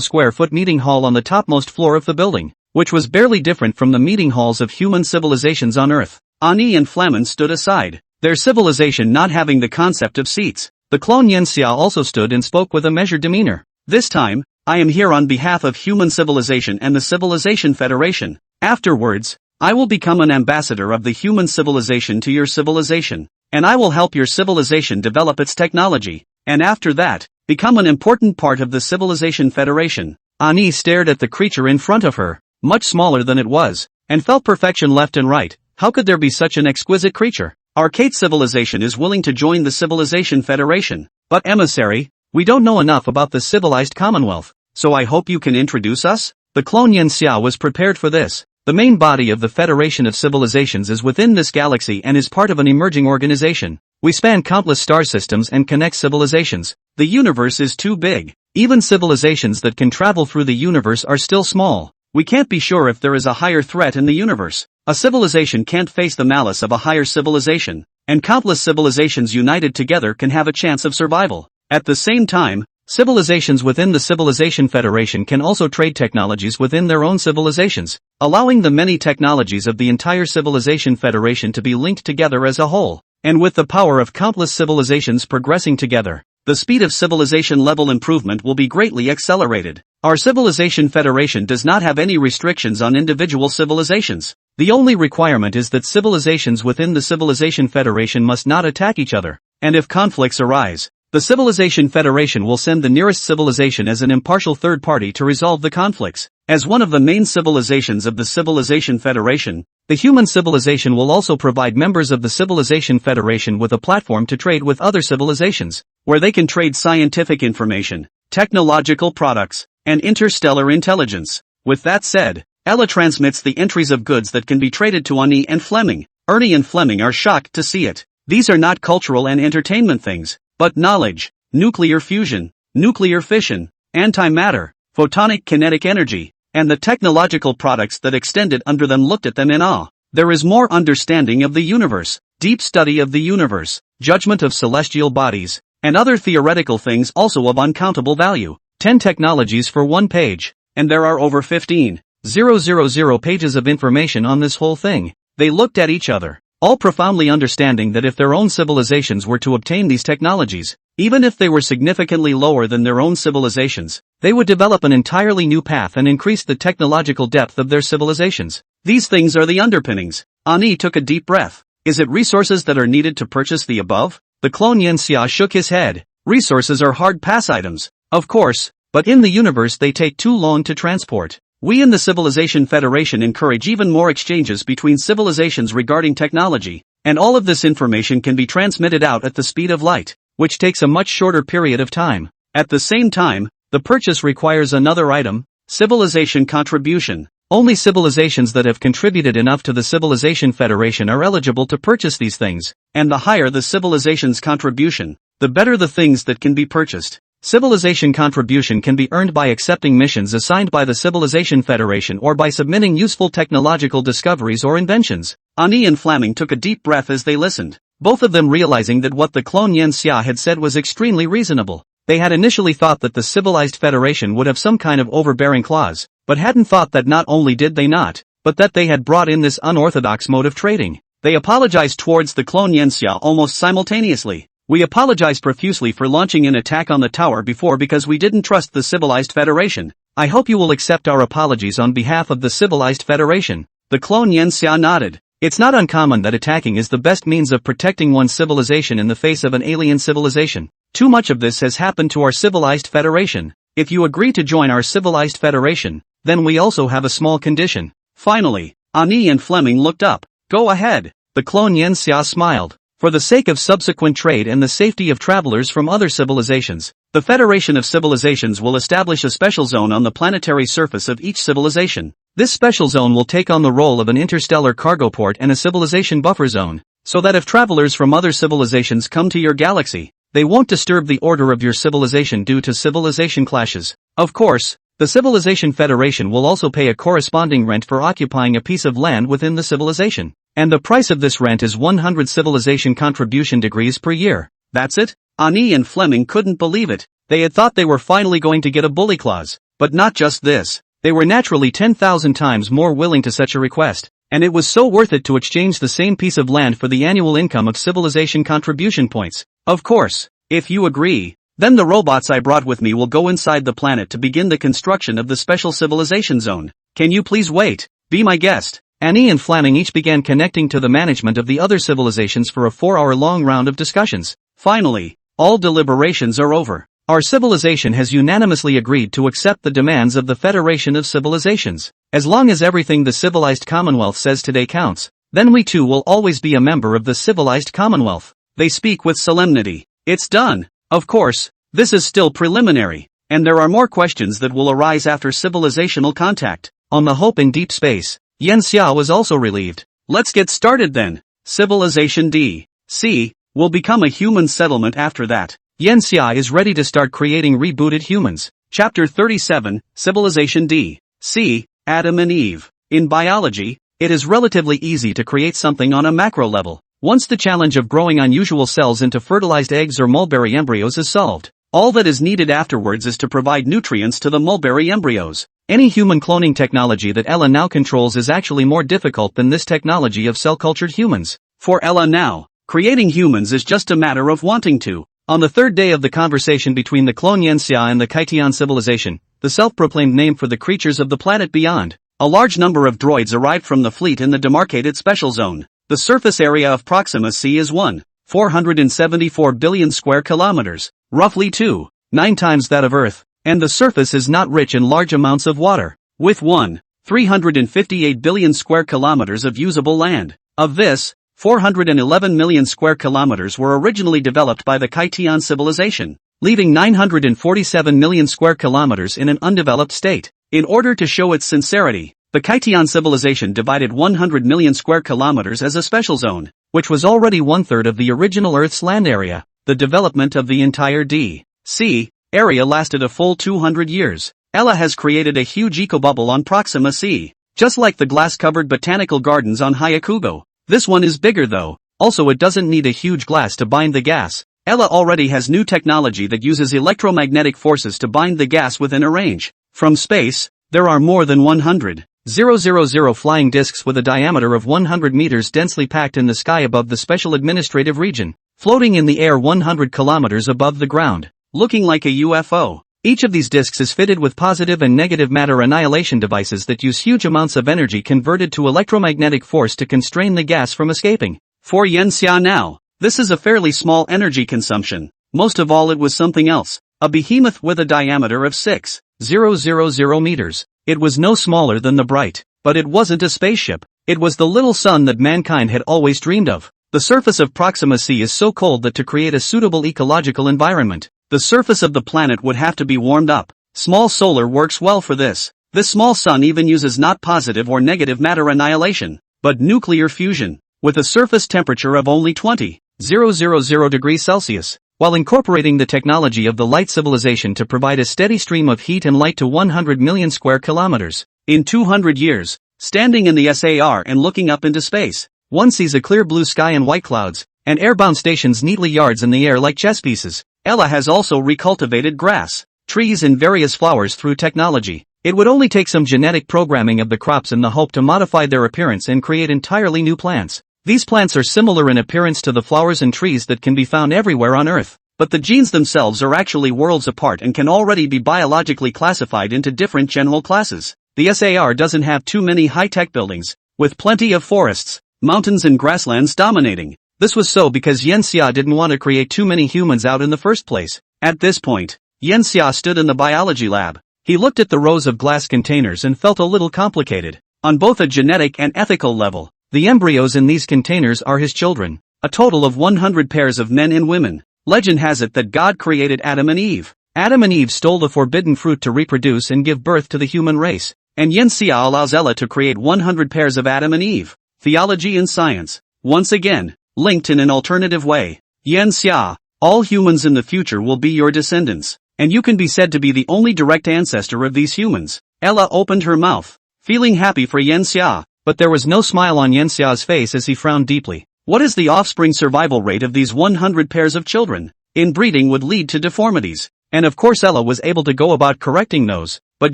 Speaker 1: square foot meeting hall on the topmost floor of the building, which was barely different from the meeting halls of human civilizations on Earth. Ani and Fleming stood aside, their civilization not having the concept of seats. The clone Yen Xia also stood and spoke with a measured demeanor. This time, I am here on behalf of human civilization and the Civilization Federation. Afterwards, I will become an ambassador of the human civilization to your civilization, and I will help your civilization develop its technology, and after that, become an important part of the Civilization Federation. Ani stared at the creature in front of her, much smaller than it was, and felt perfection left and right. How could there be such an exquisite creature? Arcade civilization is willing to join the Civilization Federation, but emissary, we don't know enough about the civilized Commonwealth, so I hope you can introduce us? The clone Yen Xia was prepared for this. The main body of the Federation of Civilizations is within this galaxy and is part of an emerging organization. We span countless star systems and connect civilizations. The universe is too big. Even civilizations that can travel through the universe are still small. We can't be sure if there is a higher threat in the universe. A civilization can't face the malice of a higher civilization, and countless civilizations united together can have a chance of survival. At the same time, civilizations within the Civilization Federation can also trade technologies within their own civilizations, allowing the many technologies of the entire Civilization Federation to be linked together as a whole. And with the power of countless civilizations progressing together, the speed of civilization level improvement will be greatly accelerated. Our Civilization Federation does not have any restrictions on individual civilizations. The only requirement is that civilizations within the Civilization Federation must not attack each other, and if conflicts arise, the Civilization Federation will send the nearest civilization as an impartial third party to resolve the conflicts. As one of the main civilizations of the Civilization Federation, the human civilization will also provide members of the Civilization Federation with a platform to trade with other civilizations, where they can trade scientific information, technological products, and interstellar intelligence. With that said, Ella transmits the entries of goods that can be traded to Ani and Fleming. Ernie and Fleming are shocked to see it. These are not cultural and entertainment things, but knowledge, nuclear fusion, nuclear fission, antimatter, photonic kinetic energy, and the technological products that extended under them looked at them in awe. There is more understanding of the universe, deep study of the universe, judgment of celestial bodies, and other theoretical things also of uncountable value. 10 technologies for 1 page, and there are over 15,000 pages of information on this whole thing. They looked at each other, all profoundly understanding that if their own civilizations were to obtain these technologies, even if they were significantly lower than their own civilizations, they would develop an entirely new path and increase the technological depth of their civilizations. These things are the underpinnings. Ani took a deep breath. Is it resources that are needed to purchase the above? The clone Yanxia shook his head. Resources are hard pass items, of course, but in the universe they take too long to transport. We in the Civilization Federation encourage even more exchanges between civilizations regarding technology, and all of this information can be transmitted out at the speed of light, which takes a much shorter period of time. At the same time, the purchase requires another item, civilization contribution. Only civilizations that have contributed enough to the Civilization Federation are eligible to purchase these things, and the higher the civilization's contribution, the better the things that can be purchased. Civilization contribution can be earned by accepting missions assigned by the Civilization Federation or by submitting useful technological discoveries or inventions. Ani and Flaming took a deep breath as they listened, both of them realizing that what the clone Yanxia had said was extremely reasonable. They had initially thought that the Civilized Federation would have some kind of overbearing clause, but hadn't thought that not only did they not, but that they had brought in this unorthodox mode of trading. They apologized towards the clone Yanxia almost simultaneously. We apologize profusely for launching an attack on the tower before because we didn't trust the Civilized Federation. I hope you will accept our apologies on behalf of the Civilized Federation. The clone Yanxia nodded. It's not uncommon that attacking is the best means of protecting one's civilization in the face of an alien civilization. Too much of this has happened to our Civilized Federation. If you agree to join our Civilized Federation, then we also have a small condition. Finally, Ani and Fleming looked up. Go ahead. The clone Yanxia smiled. For the sake of subsequent trade and the safety of travelers from other civilizations, the Federation of Civilizations will establish a special zone on the planetary surface of each civilization. This special zone will take on the role of an interstellar cargo port and a civilization buffer zone, so that if travelers from other civilizations come to your galaxy, they won't disturb the order of your civilization due to civilization clashes. Of course, the Civilization Federation will also pay a corresponding rent for occupying a piece of land within the civilization. And the price of this rent is 100 civilization contribution degrees per year. That's it? Ani and Fleming couldn't believe it. They had thought they were finally going to get a bully clause. But not just this. They were naturally 10,000 times more willing to such a request. And it was so worth it to exchange the same piece of land for the annual income of civilization contribution points. Of course, if you agree, then the robots I brought with me will go inside the planet to begin the construction of the special civilization zone. Can you please wait? Be my guest. Ani and Flaming each began connecting to the management of the other civilizations for a 4-hour-long round of discussions. Finally, all deliberations are over. Our civilization has unanimously agreed to accept the demands of the Federation of Civilizations. As long as everything the civilized Commonwealth says today counts, then we too will always be a member of the civilized Commonwealth. They speak with solemnity. It's done. Of course, this is still preliminary, and there are more questions that will arise after civilizational contact. On the Hope in deep space, Yanxia was also relieved. Let's get started then. Civilization D.C. will become a human settlement after that. Yanxia is ready to start creating rebooted humans. Chapter 37, Civilization D.C. Adam and Eve. In biology, it is relatively easy to create something on a macro level. Once the challenge of growing unusual cells into fertilized eggs or mulberry embryos is solved, all that is needed afterwards is to provide nutrients to the mulberry embryos. Any human cloning technology that Ella now controls is actually more difficult than this technology of cell-cultured humans. For Ella now, creating humans is just a matter of wanting to. On the third day of the conversation between the clone Yanxia and the Kaitian civilization, the self-proclaimed name for the creatures of the planet beyond, a large number of droids arrived from the fleet in the demarcated special zone. The surface area of Proxima C is 1,474 billion square kilometers, roughly 2.9 times that of Earth, and the surface is not rich in large amounts of water, with 1,358 billion square kilometers of usable land. Of this, 411 million square kilometers were originally developed by the Kaitian civilization, leaving 947 million square kilometers in an undeveloped state. In order to show its sincerity, the Kaitian civilization divided 100 million square kilometers as a special zone. which was already one-third of the original Earth's land area. The development of the entire D.C. area lasted a full 200 years. Ella has created a huge ecobubble on Proxima C. Just like the glass-covered botanical gardens on Hyakugo. This one is bigger though. Also it doesn't need a huge glass to bind the gas. Ella already has new technology that uses electromagnetic forces to bind the gas within a range. From space, there are more than 100,000 flying disks with a diameter of 100 meters densely packed in the sky above the special administrative region, floating in the air 100 kilometers above the ground, looking like a UFO. Each of these disks is fitted with positive and negative matter annihilation devices that use huge amounts of energy converted to electromagnetic force to constrain the gas from escaping. For Yenxia now, this is a fairly small energy consumption. Most of all it was something else. A behemoth with a diameter of 6,000 meters. It was no smaller than the Bright, but it wasn't a spaceship. It was the little sun that mankind had always dreamed of. The surface of Proxima C is so cold that to create a suitable ecological environment, the surface of the planet would have to be warmed up. Small solar works well for this. This small sun even uses not positive or negative matter annihilation, but nuclear fusion, with a surface temperature of only 20,000 degrees Celsius, while incorporating the technology of the light civilization to provide a steady stream of heat and light to 100 million square kilometers. In 200 years, standing in the SAR and looking up into space, one sees a clear blue sky and white clouds, and airbound stations neatly yards in the air like chess pieces. Ella has also recultivated grass, trees and various flowers through technology. It would only take some genetic programming of the crops in the hope to modify their appearance and create entirely new plants. These plants are similar in appearance to the flowers and trees that can be found everywhere on Earth, but the genes themselves are actually worlds apart and can already be biologically classified into different general classes. The SAR doesn't have too many high-tech buildings, with plenty of forests, mountains and grasslands dominating. This was so because Yenxia didn't want to create too many humans out in the first place. At this point, Yenxia stood in the biology lab. He looked at the rows of glass containers and felt a little complicated. On both a genetic and ethical level, the embryos in these containers are his children. A total of 100 pairs of men and women. Legend has it that God created Adam and Eve. Adam and Eve stole the forbidden fruit to reproduce and give birth to the human race. And Yenxia allows Ella to create 100 pairs of Adam and Eve. Theology and science. Once again, linked in an alternative way. Yenxia, all humans in the future will be your descendants, and you can be said to be the only direct ancestor of these humans. Ella opened her mouth, feeling happy for Yenxia, but there was no smile on Yenxia's face as he frowned deeply. What is the offspring survival rate of these 100 pairs of children? Inbreeding would lead to deformities, and of course Ella was able to go about correcting those, but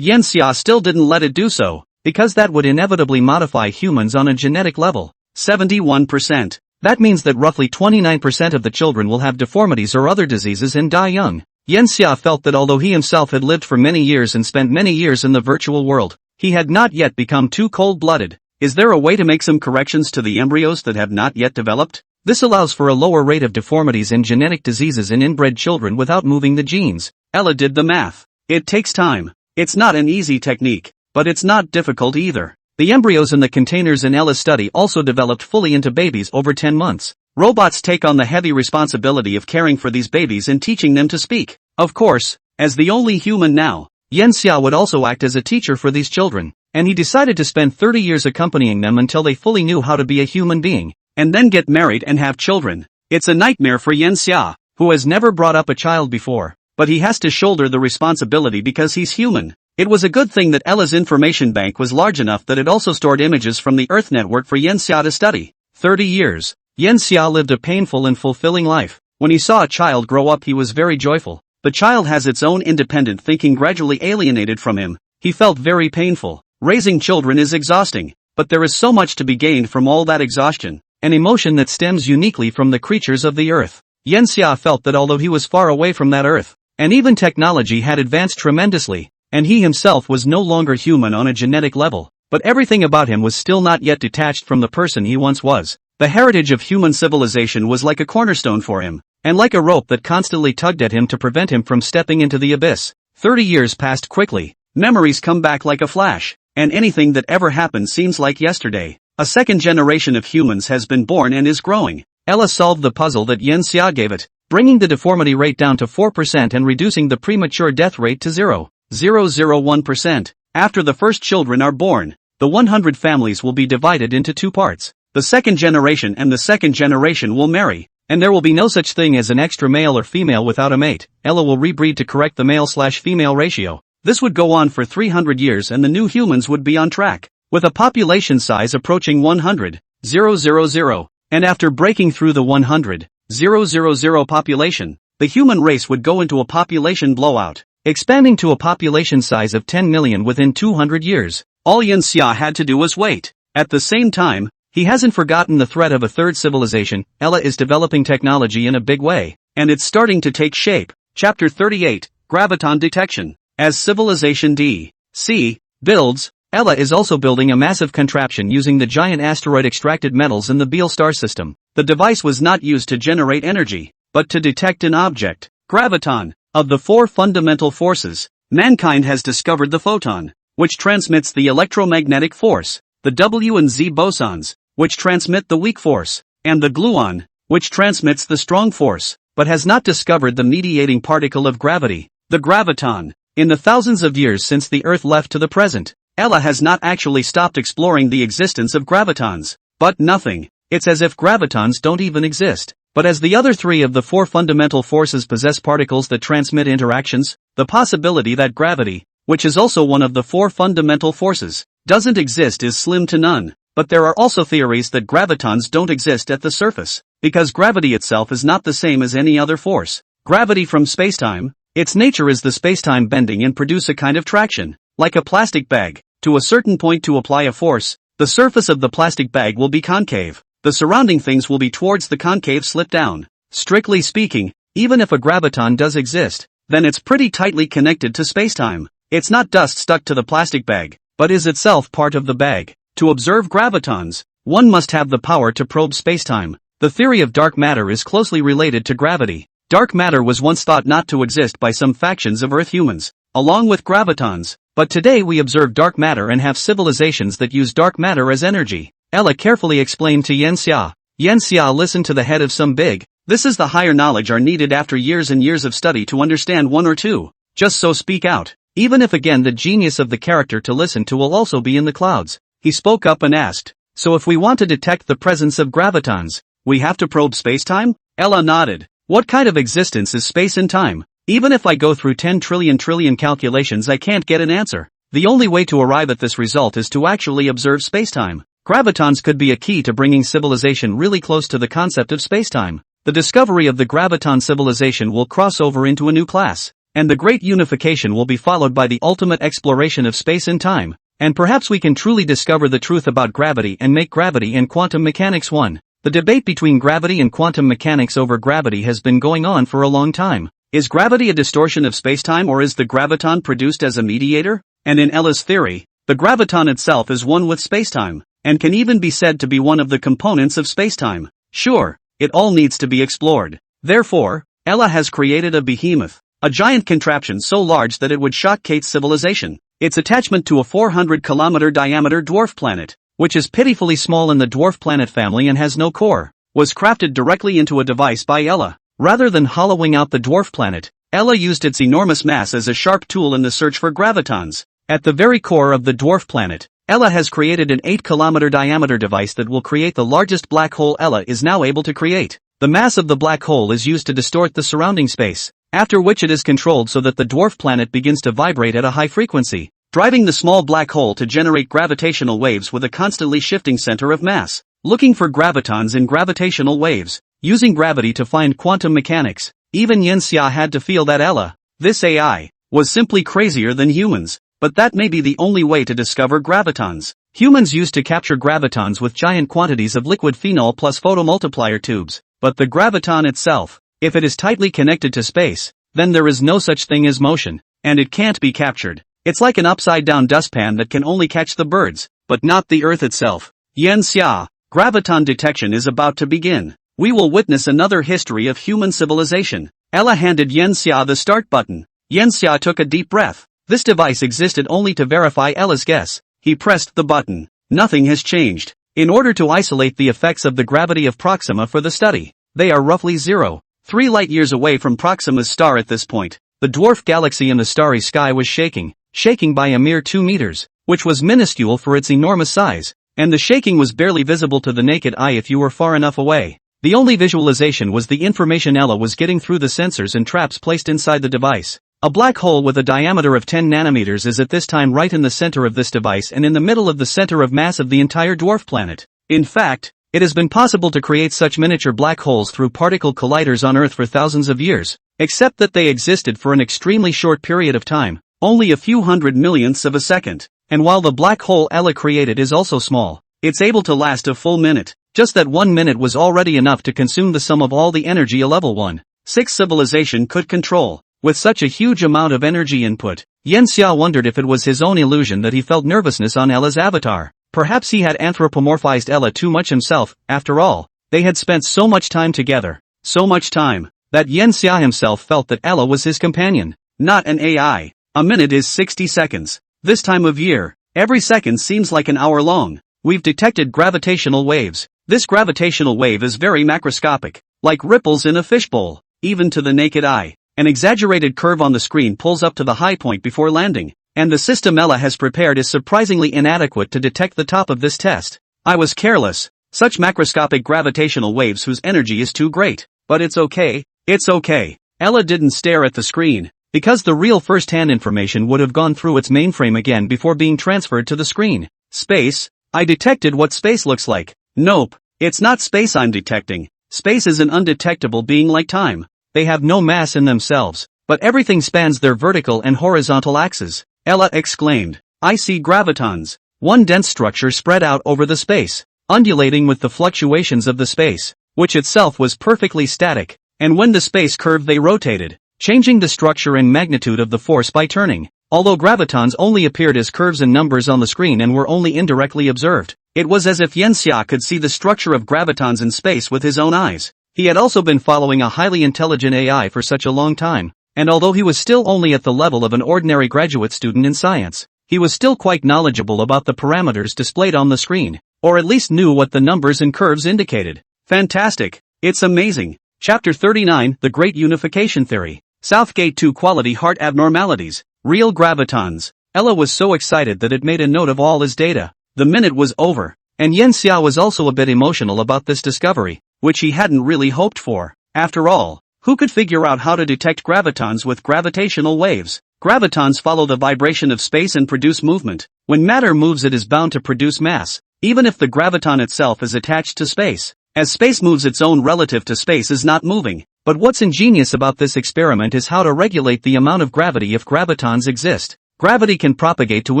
Speaker 1: Yenxia still didn't let it do so, because that would inevitably modify humans on a genetic level. 71%. That means that roughly 29% of the children will have deformities or other diseases and die young. Yenxia felt that although he himself had lived for many years and spent many years in the virtual world, he had not yet become too cold-blooded. Is there a way to make some corrections to the embryos that have not yet developed? This allows for a lower rate of deformities and genetic diseases in inbred children without moving the genes. Ella did the math. It takes time. It's not an easy technique, but it's not difficult either. The embryos in the containers in Ella's study also developed fully into babies over 10 months. Robots take on the heavy responsibility of caring for these babies and teaching them to speak. Of course, as the only human now, Yenxia would also act as a teacher for these children, and he decided to spend 30 years accompanying them until they fully knew how to be a human being, and then get married and have children. It's a nightmare for Yenxia, who has never brought up a child before, but he has to shoulder the responsibility because he's human. It was a good thing that Ella's information bank was large enough that it also stored images from the Earth network for Yenxia to study. 30 years. Yenxia lived a painful and fulfilling life. When he saw a child grow up he was very joyful. The child has its own independent thinking gradually alienated from him. He felt very painful. Raising children is exhausting, but there is so much to be gained from all that exhaustion, an emotion that stems uniquely from the creatures of the Earth. Yenxia felt that although he was far away from that Earth, and even technology had advanced tremendously, and he himself was no longer human on a genetic level, but everything about him was still not yet detached from the person he once was. The heritage of human civilization was like a cornerstone for him, and like a rope that constantly tugged at him to prevent him from stepping into the abyss. 30 years passed quickly. Memories come back like a flash, and anything that ever happened seems like yesterday. A second generation of humans has been born and is growing. Ella solved the puzzle that Yenxia gave it, bringing the deformity rate down to 4% and reducing the premature death rate to 0.001%. After the first children are born, the 100 families will be divided into two parts. The second generation and the second generation will marry. And there will be no such thing as an extra male or female without a mate. Ella will rebreed to correct the male/female ratio. This would go on for 300 years and the new humans would be on track, with a population size approaching 100,000. And after breaking through the 100,000 population, the human race would go into a population blowout, expanding to a population size of 10 million within 200 years. All Yanxia had to do was wait. At the same time, he hasn't forgotten the threat of a third civilization. Ella is developing technology in a big way, and it's starting to take shape. Chapter 38, Graviton Detection. As Civilization D.C. builds, Ella is also building a massive contraption using the giant asteroid-extracted metals in the Beale star system. The device was not used to generate energy, but to detect an object, graviton. Of the four fundamental forces, mankind has discovered the photon, which transmits the electromagnetic force, the W and Z bosons, which transmit the weak force, and the gluon, which transmits the strong force, but has not discovered the mediating particle of gravity, the graviton. In the thousands of years since the Earth left to the present, Ella has not actually stopped exploring the existence of gravitons. But nothing. It's as if gravitons don't even exist. But as the other three of the four fundamental forces possess particles that transmit interactions, the possibility that gravity, which is also one of the four fundamental forces, doesn't exist is slim to none. But there are also theories that gravitons don't exist at the surface, because gravity itself is not the same as any other force. Gravity from spacetime, its nature is the spacetime bending and produce a kind of traction, like a plastic bag. To a certain point to apply a force, the surface of the plastic bag will be concave. The surrounding things will be towards the concave slip down. Strictly speaking, even if a graviton does exist, then it's pretty tightly connected to spacetime. It's not dust stuck to the plastic bag, but is itself part of the bag. To observe gravitons, one must have the power to probe spacetime. The theory of dark matter is closely related to gravity. Dark matter was once thought not to exist by some factions of Earth humans, along with gravitons, but today we observe dark matter and have civilizations that use dark matter as energy. Ella carefully explained to Yanxia. Yanxia listened to the head of some big. This is the higher knowledge are needed after years and years of study to understand one or two. Just so speak out. Even if again the genius of the character to listen to will also be in the clouds. He spoke up and asked, so if we want to detect the presence of gravitons, we have to probe spacetime? Ella nodded. What kind of existence is space and time? Even if I go through 10 trillion calculations I can't get an answer. The only way to arrive at this result is to actually observe spacetime. Gravitons could be a key to bringing civilization really close to the concept of spacetime. The discovery of the graviton civilization will cross over into a new class, and the great unification will be followed by the ultimate exploration of space and time. And perhaps we can truly discover the truth about gravity and make gravity and quantum mechanics one. The debate between gravity and quantum mechanics over gravity has been going on for a long time. Is gravity a distortion of spacetime or is the graviton produced as a mediator? And in Ella's theory, the graviton itself is one with spacetime, and can even be said to be one of the components of spacetime. Sure, it all needs to be explored. Therefore, Ella has created a behemoth, a giant contraption so large that it would shock Kate's civilization. Its attachment to a 400-kilometer diameter dwarf planet, which is pitifully small in the dwarf planet family and has no core, was crafted directly into a device by Ella. Rather than hollowing out the dwarf planet, Ella used its enormous mass as a sharp tool in the search for gravitons. At the very core of the dwarf planet, Ella has created an 8-kilometer diameter device that will create the largest black hole Ella is now able to create. The mass of the black hole is used to distort the surrounding space, after which it is controlled so that the dwarf planet begins to vibrate at a high frequency, driving the small black hole to generate gravitational waves with a constantly shifting center of mass. Looking for gravitons in gravitational waves, using gravity to find quantum mechanics, even Yanxia had to feel that Ella, this AI, was simply crazier than humans. But that may be the only way to discover gravitons. Humans used to capture gravitons with giant quantities of liquid phenol plus photomultiplier tubes, but the graviton itself, if it is tightly connected to space, then there is no such thing as motion, and it can't be captured. It's like an upside-down dustpan that can only catch the birds, but not the Earth itself. Yanxia, graviton detection is about to begin. We will witness another history of human civilization. Ella handed Yanxia the start button. Yanxia took a deep breath. This device existed only to verify Ella's guess. He pressed the button. Nothing has changed. In order to isolate the effects of the gravity of Proxima for the study, they are roughly 0.3 light-years away from Proxima's star at this point. The dwarf galaxy in the starry sky was shaking by a mere 2 meters, which was minuscule for its enormous size. and the shaking was barely visible to the naked eye if you were far enough away. The only visualization was the information Ella was getting through the sensors and traps placed inside the device. A black hole with a diameter of 10 nanometers is at this time right in the center of this device and in the middle of the center of mass of the entire dwarf planet. In fact, it has been possible to create such miniature black holes through particle colliders on Earth for thousands of years, except that they existed for an extremely short period of time, only a few hundred millionths of a second. And while the black hole Ella created is also small, it's able to last a full minute. Just that 1 minute was already enough to consume the sum of all the energy a level 1/6 civilization could control. With such a huge amount of energy input, Yanxia wondered if it was his own illusion that he felt nervousness on Ella's avatar. Perhaps he had anthropomorphized Ella too much himself. After all, they had spent so much time together, so much time, that Yanxia himself felt that Ella was his companion, not an AI. A minute is 60 seconds. This time of year, every second seems like an hour long. We've detected gravitational waves. This gravitational wave is very macroscopic, like ripples in a fishbowl, even to the naked eye. An exaggerated curve on the screen pulls up to the high point before landing, and the system Ella has prepared is surprisingly inadequate to detect the top of this test. I was careless. Such macroscopic gravitational waves whose energy is too great. But it's okay. It's okay. Ella didn't stare at the screen, because the real first-hand information would have gone through its mainframe again before being transferred to the screen. Space? I detected what space looks like. Nope. It's not space I'm detecting. Space is an undetectable being like time. They have no mass in themselves, but everything spans their vertical and horizontal axes. Ella exclaimed. I see gravitons. One dense structure spread out over the space, undulating with the fluctuations of the space, which itself was perfectly static, and when the space curved they rotated, changing the structure and magnitude of the force by turning. Although gravitons only appeared as curves and numbers on the screen and were only indirectly observed, it was as if Yanxia could see the structure of gravitons in space with his own eyes. He had also been following a highly intelligent AI for such a long time, and although he was still only at the level of an ordinary graduate student in science, he was still quite knowledgeable about the parameters displayed on the screen, or at least knew what the numbers and curves indicated. Fantastic! It's amazing! Chapter 39, The Great Unification Theory. Southgate 2 Quality Heart Abnormalities. Real gravitons. Ella was so excited that it made a note of all his data. The minute was over, and Yanxia was also a bit emotional about this discovery, which he hadn't really hoped for. After all, who could figure out how to detect gravitons with gravitational waves? Gravitons follow the vibration of space and produce movement. When matter moves it is bound to produce mass, even if the graviton itself is attached to space. As space moves its own relative to space is not moving. But what's ingenious about this experiment is how to regulate the amount of gravity if gravitons exist. Gravity can propagate to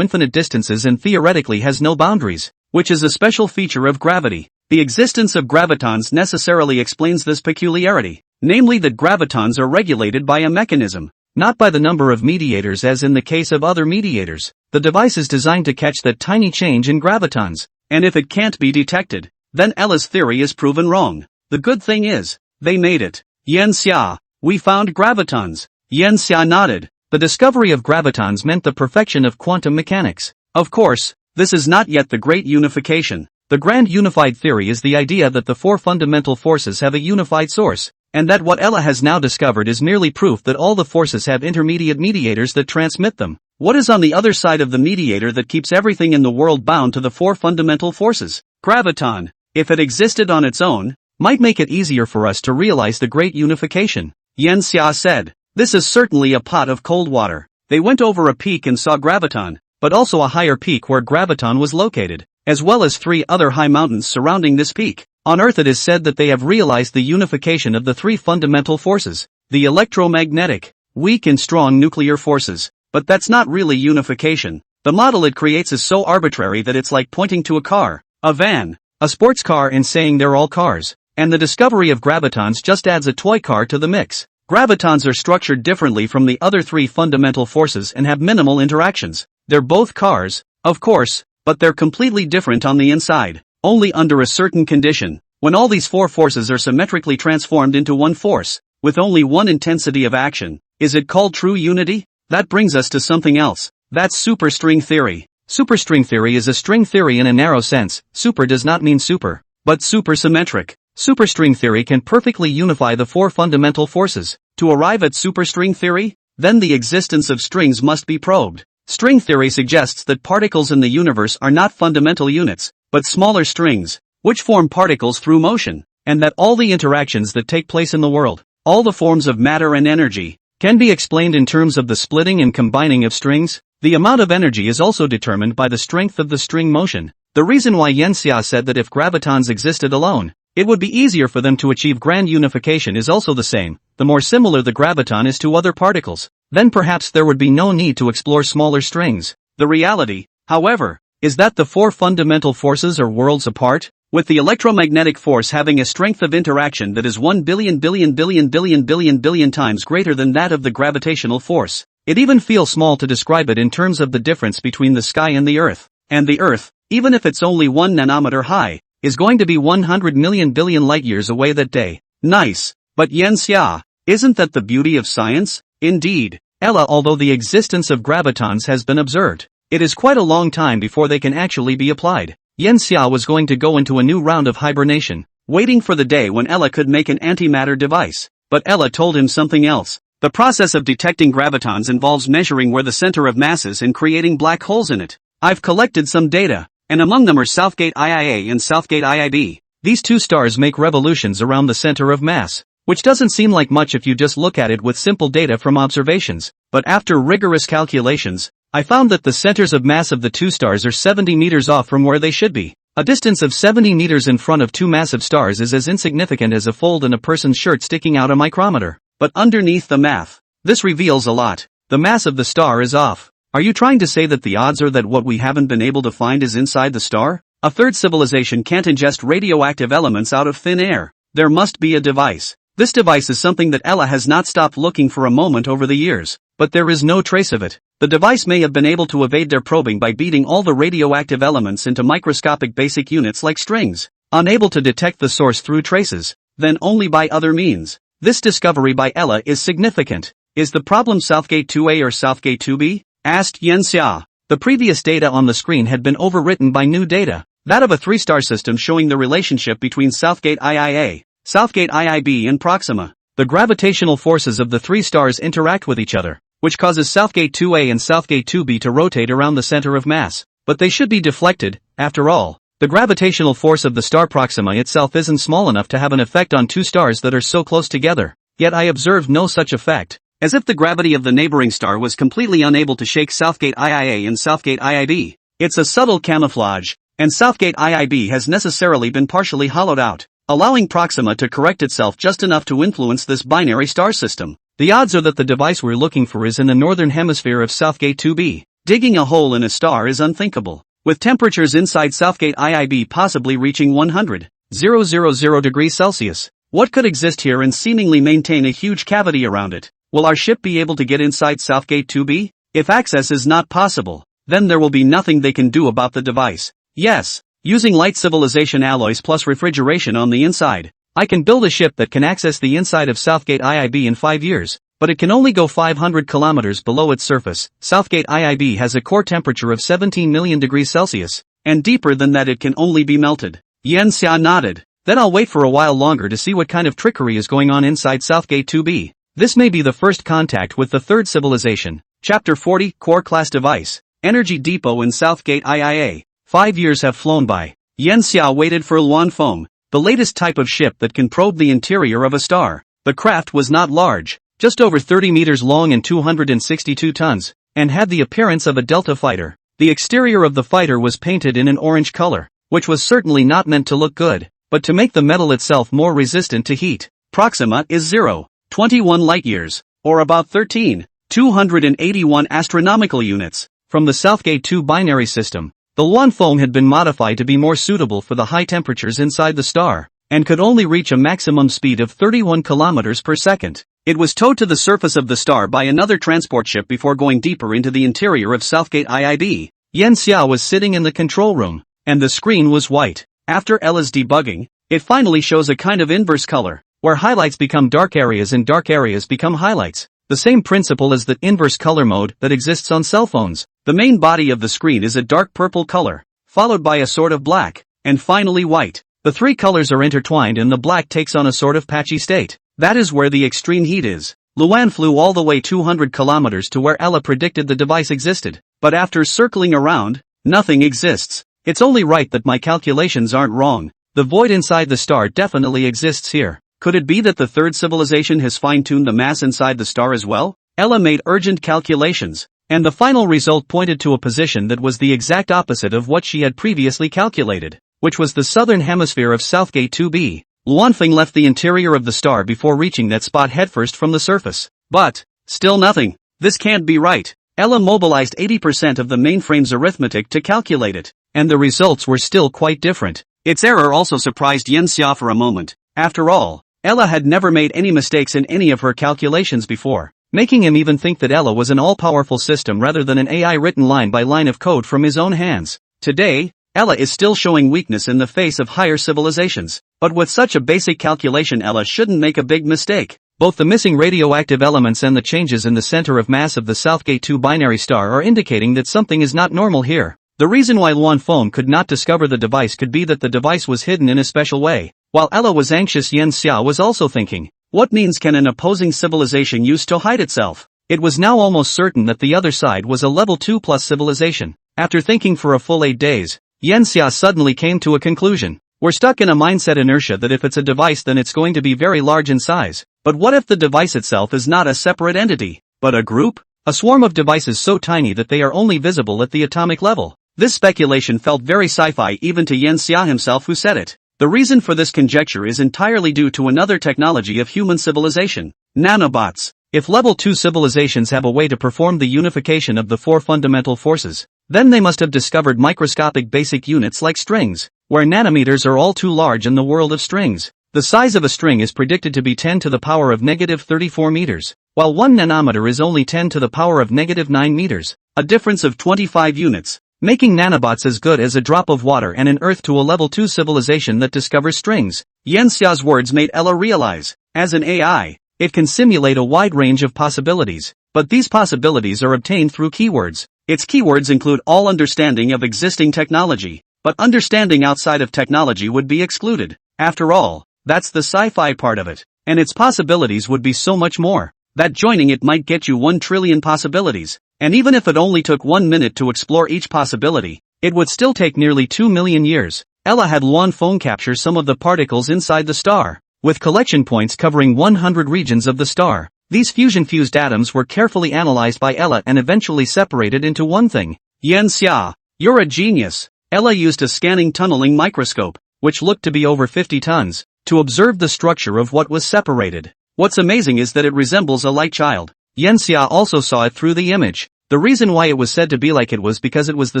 Speaker 1: infinite distances and theoretically has no boundaries, which is a special feature of gravity. The existence of gravitons necessarily explains this peculiarity, namely that gravitons are regulated by a mechanism, not by the number of mediators as in the case of other mediators. The device is designed to catch that tiny change in gravitons, and if it can't be detected, then Ella's theory is proven wrong. The good thing is, they made it. Yanxia, we found gravitons. Yanxia nodded. The discovery of gravitons meant the perfection of quantum mechanics. Of course, this is not yet the great unification. The grand unified theory is the idea that the four fundamental forces have a unified source, and that what Ella has now discovered is merely proof that all the forces have intermediate mediators that transmit them. What is on the other side of the mediator that keeps everything in the world bound to the four fundamental forces? Graviton. If it existed on its own, might make it easier for us to realize the great unification. Yanxia said. This is certainly a pot of cold water. They went over a peak and saw graviton, but also a higher peak where graviton was located, as well as 3 other high mountains surrounding this peak. On Earth it is said that they have realized the unification of the 3 fundamental forces, the electromagnetic, weak and strong nuclear forces. But that's not really unification. The model it creates is so arbitrary that it's like pointing to a car, a van, a sports car and saying they're all cars. And the discovery of gravitons just adds a toy car to the mix. Gravitons are structured differently from the other 3 fundamental forces and have minimal interactions. They're both cars, of course, but they're completely different on the inside. Only under a certain condition, when all these 4 forces are symmetrically transformed into one force, with only one intensity of action. Is it called true unity? That brings us to something else. That's superstring theory. Superstring theory is a string theory in a narrow sense. Super does not mean super, but supersymmetric. Superstring theory can perfectly unify the 4 fundamental forces. To arrive at superstring theory, then the existence of strings must be probed. String theory suggests that particles in the universe are not fundamental units, but smaller strings, which form particles through motion, and that all the interactions that take place in the world, all the forms of matter and energy, can be explained in terms of the splitting and combining of strings. The amount of energy is also determined by the strength of the string motion. The reason why Yenxia said that if gravitons existed alone, it would be easier for them to achieve grand unification is also the same. The more similar the graviton is to other particles, then perhaps there would be no need to explore smaller strings. The reality, however, is that the four fundamental forces are worlds apart, with the electromagnetic force having a strength of interaction that is 1 billion billion billion billion billion billion times greater than that of the gravitational force. It even feels small to describe it in terms of the difference between the sky and the Earth. And the Earth, even if it's only 1 nanometer high, is going to be 100 million billion light years away that day. Nice. But Yenxia, isn't that the beauty of science? Indeed. Ella, although the existence of gravitons has been observed, it is quite a long time before they can actually be applied. Yenxia was going to go into a new round of hibernation, waiting for the day when Ella could make an antimatter device. But Ella told him something else. The process of detecting gravitons involves measuring where the center of mass is and creating black holes in it. I've collected some data, and among them are Southgate IA and Southgate IIB. These two stars make revolutions around the center of mass, which doesn't seem like much if you just look at it with simple data from observations. But after rigorous calculations, I found that the centers of mass of the two stars are 70 meters off from where they should be. A distance of 70 meters in front of two massive stars is as insignificant as a fold in a person's shirt sticking out a micrometer. But underneath the math, this reveals a lot. The mass of the star is off. Are you trying to say that the odds are that what we haven't been able to find is inside the star? A third civilization can't ingest radioactive elements out of thin air. There must be a device. This device is something that Ella has not stopped looking for a moment over the years, but there is no trace of it. The device may have been able to evade their probing by beating all the radioactive elements into microscopic basic units like strings. Unable to detect the source through traces, then only by other means. This discovery by Ella is significant. Is the problem Southgate 2A or Southgate 2B? Asked Yenxia. The previous data on the screen had been overwritten by new data, that of a three-star system showing the relationship between Southgate IIA, Southgate IIB and Proxima. The gravitational forces of the three stars interact with each other, which causes Southgate 2A and Southgate 2B to rotate around the center of mass. But they should be deflected, after all. The gravitational force of the star Proxima itself isn't small enough to have an effect on two stars that are so close together. Yet I observed no such effect. As if the gravity of the neighboring star was completely unable to shake Southgate IIA and Southgate IIB. It's a subtle camouflage, and Southgate IIB has necessarily been partially hollowed out, allowing Proxima to correct itself just enough to influence this binary star system. The odds are that the device we're looking for is in the northern hemisphere of Southgate 2B. Digging a hole in a star is unthinkable, with temperatures inside Southgate IIB possibly reaching 100,000 degrees Celsius. What could exist here and seemingly maintain a huge cavity around it? Will our ship be able to get inside Southgate 2B? If access is not possible, then there will be nothing they can do about the device. Yes, using light civilization alloys plus refrigeration on the inside, I can build a ship that can access the inside of Southgate IIB in 5 years, but it can only go 500 kilometers below its surface. Southgate IIB has a core temperature of 17 million degrees Celsius, and deeper than that it can only be melted. Yenxia nodded. Then I'll wait for a while longer to see what kind of trickery is going on inside Southgate 2B. This may be the first contact with the third civilization. Chapter 40, Core Class Device, Energy Depot in Southgate IIA. 5 years have flown by. Yenxia waited for Luan Foam, the latest type of ship that can probe the interior of a star. The craft was not large, just over 30 meters long and 262 tons, and had the appearance of a Delta fighter. The exterior of the fighter was painted in an orange color, which was certainly not meant to look good, but to make the metal itself more resistant to heat. Proxima is 0.21 light-years, or about 13,281 astronomical units, from the Southgate 2 binary system. The Luan Foam had been modified to be more suitable for the high temperatures inside the star, and could only reach a maximum speed of 31 kilometers per second. It was towed to the surface of the star by another transport ship before going deeper into the interior of Southgate IIB. Yenxia was sitting in the control room, and the screen was white. After Ella's debugging, it finally shows a kind of inverse color, where highlights become dark areas and dark areas become highlights. The same principle as the inverse color mode that exists on cell phones. The main body of the screen is a dark purple color, followed by a sort of black, and finally white. The three colors are intertwined and the black takes on a sort of patchy state. That is where the extreme heat is. Luan flew all the way 200 kilometers to where Ella predicted the device existed. but after circling around, nothing exists. It's only right that my calculations aren't wrong. The void inside the star definitely exists here. Could it be that the third civilization has fine-tuned the mass inside the star as well? Ella made urgent calculations, and the final result pointed to a position that was the exact opposite of what she had previously calculated, which was the southern hemisphere of Southgate 2b. Luanfeng left the interior of the star before reaching that spot headfirst from the surface. But, still nothing. This can't be right. Ella mobilized 80% of the mainframe's arithmetic to calculate it, and the results were still quite different. Its error also surprised Yanxia for a moment. After all, Ella had never made any mistakes in any of her calculations before, making him even think that Ella was an all-powerful system rather than an AI written line by line of code from his own hands. Today, Ella is still showing weakness in the face of higher civilizations, but with such a basic calculation Ella shouldn't make a big mistake. Both the missing radioactive elements and the changes in the center of mass of the Southgate 2 binary star are indicating that something is not normal here. The reason why Luanfeng could not discover the device could be that the device was hidden in a special way. While Ella was anxious, Yanxia was also thinking, what means can an opposing civilization use to hide itself? It was now almost certain that the other side was a level 2 plus civilization. After thinking for a full 8 days, Yanxia suddenly came to a conclusion. We're stuck in a mindset inertia that if it's a device then it's going to be very large in size. But what if the device itself is not a separate entity, but a group? A swarm of devices so tiny that they are only visible at the atomic level. This speculation felt very sci-fi even to Yanxia himself who said it. The reason for this conjecture is entirely due to another technology of human civilization, nanobots. If level 2 civilizations have a way to perform the unification of the 4 fundamental forces, then they must have discovered microscopic basic units like strings, where nanometers are all too large in the world of strings. The size of a string is predicted to be 10 to the power of negative 34 meters, while 1 nanometer is only 10 to the power of negative 9 meters, a difference of 25 units. Making nanobots as good as a drop of water and an earth to a level 2 civilization that discovers strings. Yanxia's words made Ella realize, as an AI, it can simulate a wide range of possibilities, but these possibilities are obtained through keywords. Its keywords include all understanding of existing technology, but understanding outside of technology would be excluded. After all, that's the sci-fi part of it, and its possibilities would be so much more, that joining it might get you 1 trillion possibilities. And even if it only took 1 minute to explore each possibility, it would still take nearly 2 million years. Ella had Luanfeng capture some of the particles inside the star, with collection points covering 100 regions of the star. These fusion-fused atoms were carefully analyzed by Ella and eventually separated into one thing. Yanxia, you're a genius. Ella used a scanning tunneling microscope, which looked to be over 50 tons, to observe the structure of what was separated. What's amazing is that it resembles a light child. Yanxia also saw it through the image. The reason why it was said to be like it was because it was the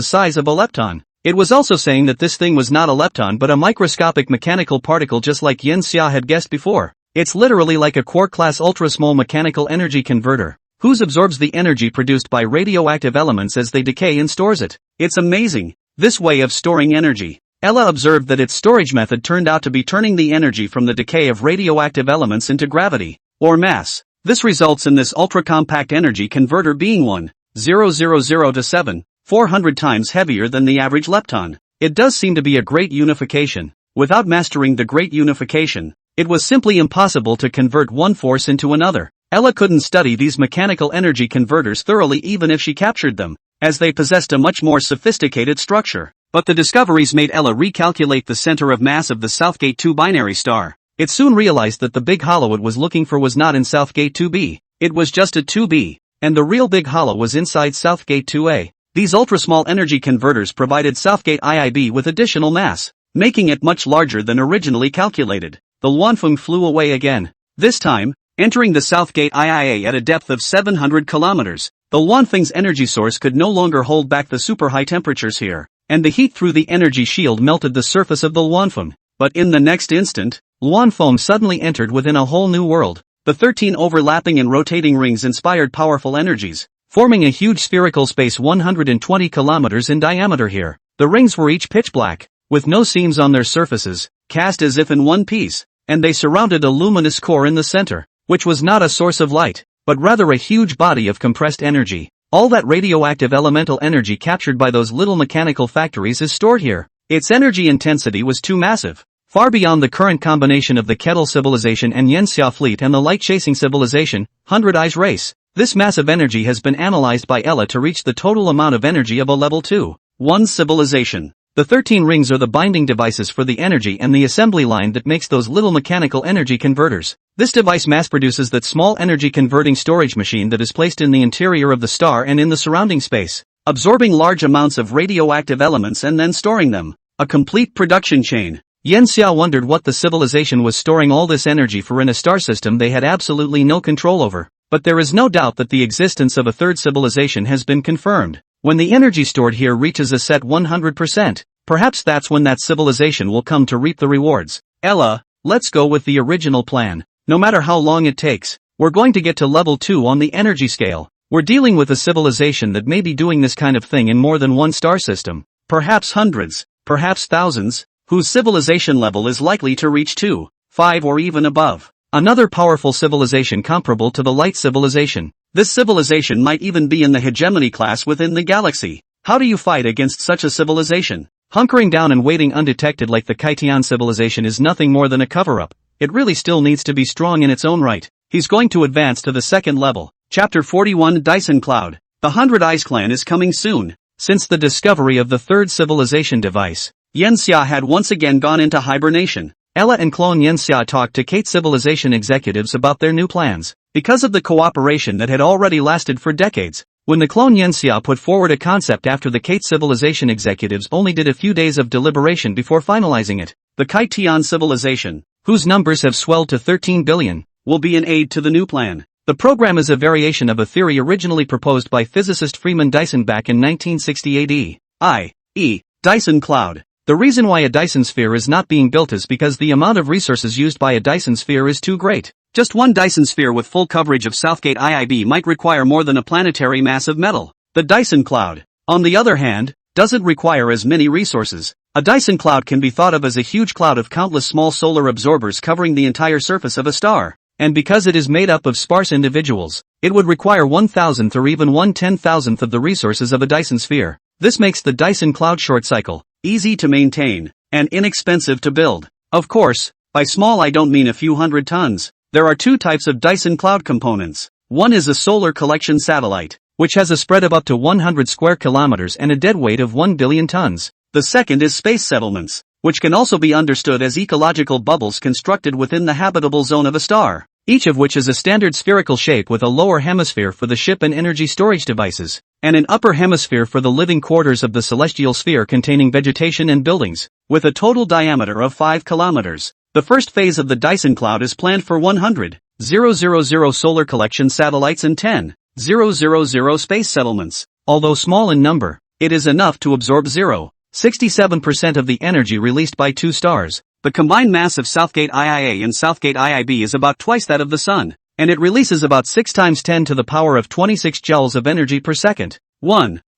Speaker 1: size of a lepton. It was also saying that this thing was not a lepton but a microscopic mechanical particle just like Yanxia had guessed before. It's literally like a quark-class ultra-small mechanical energy converter, whose absorbs the energy produced by radioactive elements as they decay and stores it. It's amazing, this way of storing energy. Ella observed that its storage method turned out to be turning the energy from the decay of radioactive elements into gravity, or mass. This results in this ultra-compact energy converter being 1,000 to 7,400 times heavier than the average lepton. It does seem to be a great unification. Without mastering the great unification, it was simply impossible to convert one force into another. Ella couldn't study these mechanical energy converters thoroughly even if she captured them, as they possessed a much more sophisticated structure. But the discoveries made Ella recalculate the center of mass of the Southgate 2 binary star. It soon realized that the big hollow it was looking for was not in Southgate 2b, it was just at 2b, and the real big hollow was inside Southgate 2a. These ultra-small energy converters provided Southgate IIB with additional mass, making it much larger than originally calculated. The Luanfeng flew away again. This time, entering the Southgate IIA at a depth of 700 kilometers, the Luanfeng's energy source could no longer hold back the super high temperatures here, and the heat through the energy shield melted the surface of the Luanfeng. But in the next instant, Luanfeng suddenly entered within a whole new world. The 13 overlapping and rotating rings inspired powerful energies, forming a huge spherical space 120 kilometers in diameter here. The rings were each pitch black, with no seams on their surfaces, cast as if in one piece, and they surrounded a luminous core in the center, which was not a source of light, but rather a huge body of compressed energy. All that radioactive elemental energy captured by those little mechanical factories is stored here. Its energy intensity was too massive, far beyond the current combination of the Kettle civilization and Yanxia fleet and the light-chasing civilization, Hundred Eyes race. This massive energy has been analyzed by Ella to reach the total amount of energy of a level 2. 1 civilization. The 13 rings are the binding devices for the energy and the assembly line that makes those little mechanical energy converters. This device mass produces that small energy converting storage machine that is placed in the interior of the star and in the surrounding space, absorbing large amounts of radioactive elements and then storing them. A complete production chain. Yanxia wondered what the civilization was storing all this energy for in a star system they had absolutely no control over. But there is no doubt that the existence of a third civilization has been confirmed. When the energy stored here reaches a set 100%, perhaps that's when that civilization will come to reap the rewards. Ella, let's go with the original plan. No matter how long it takes, we're going to get to level 2 on the energy scale. We're dealing with a civilization that may be doing this kind of thing in more than one star system. Perhaps hundreds, perhaps thousands, whose civilization level is likely to reach 2, 5 or even above. Another powerful civilization comparable to the light civilization. This civilization might even be in the hegemony class within the galaxy. How do you fight against such a civilization? Hunkering down and waiting undetected like the Kaitian civilization is nothing more than a cover-up. It really still needs to be strong in its own right. He's going to advance to the second level. Chapter 41 Dyson Cloud. The 100 Eyes clan is coming soon. Since the discovery of the third civilization device, Yanxia had once again gone into hibernation. Ella and clone Yanxia talked to Kate civilization executives about their new plans. Because of the cooperation that had already lasted for decades, when the clone Yanxia put forward a concept after the Kate civilization executives only did a few days of deliberation before finalizing it, the Kaitian civilization, whose numbers have swelled to 13 billion, will be an aid to the new plan. The program is a variation of a theory originally proposed by physicist Freeman Dyson back in 1960 AD, i.e., Dyson Cloud. The reason why a Dyson sphere is not being built is because the amount of resources used by a Dyson sphere is too great. Just one Dyson sphere with full coverage of Southgate IIB might require more than a planetary mass of metal. The Dyson Cloud, on the other hand, doesn't require as many resources. A Dyson cloud can be thought of as a huge cloud of countless small solar absorbers covering the entire surface of a star. And because it is made up of sparse individuals, it would require 1,000th or even 1/10,000th of the resources of a Dyson sphere. This makes the Dyson cloud short cycle, easy to maintain, and inexpensive to build. Of course, by small I don't mean a few hundred tons. There are two types of Dyson cloud components. One is a solar collection satellite, which has a spread of up to 100 square kilometers and a dead weight of 1 billion tons. The second is space settlements, which can also be understood as ecological bubbles constructed within the habitable zone of a star, each of which is a standard spherical shape with a lower hemisphere for the ship and energy storage devices, and an upper hemisphere for the living quarters of the celestial sphere containing vegetation and buildings, with a total diameter of 5 kilometers. The first phase of the Dyson cloud is planned for 100,000 solar collection satellites and 10,000 space settlements. Although small in number, it is enough to absorb 0.67% of the energy released by two stars. The combined mass of Southgate IIA and Southgate IIB is about twice that of the Sun, and it releases about 6 times 10 to the power of 26 joules of energy per second.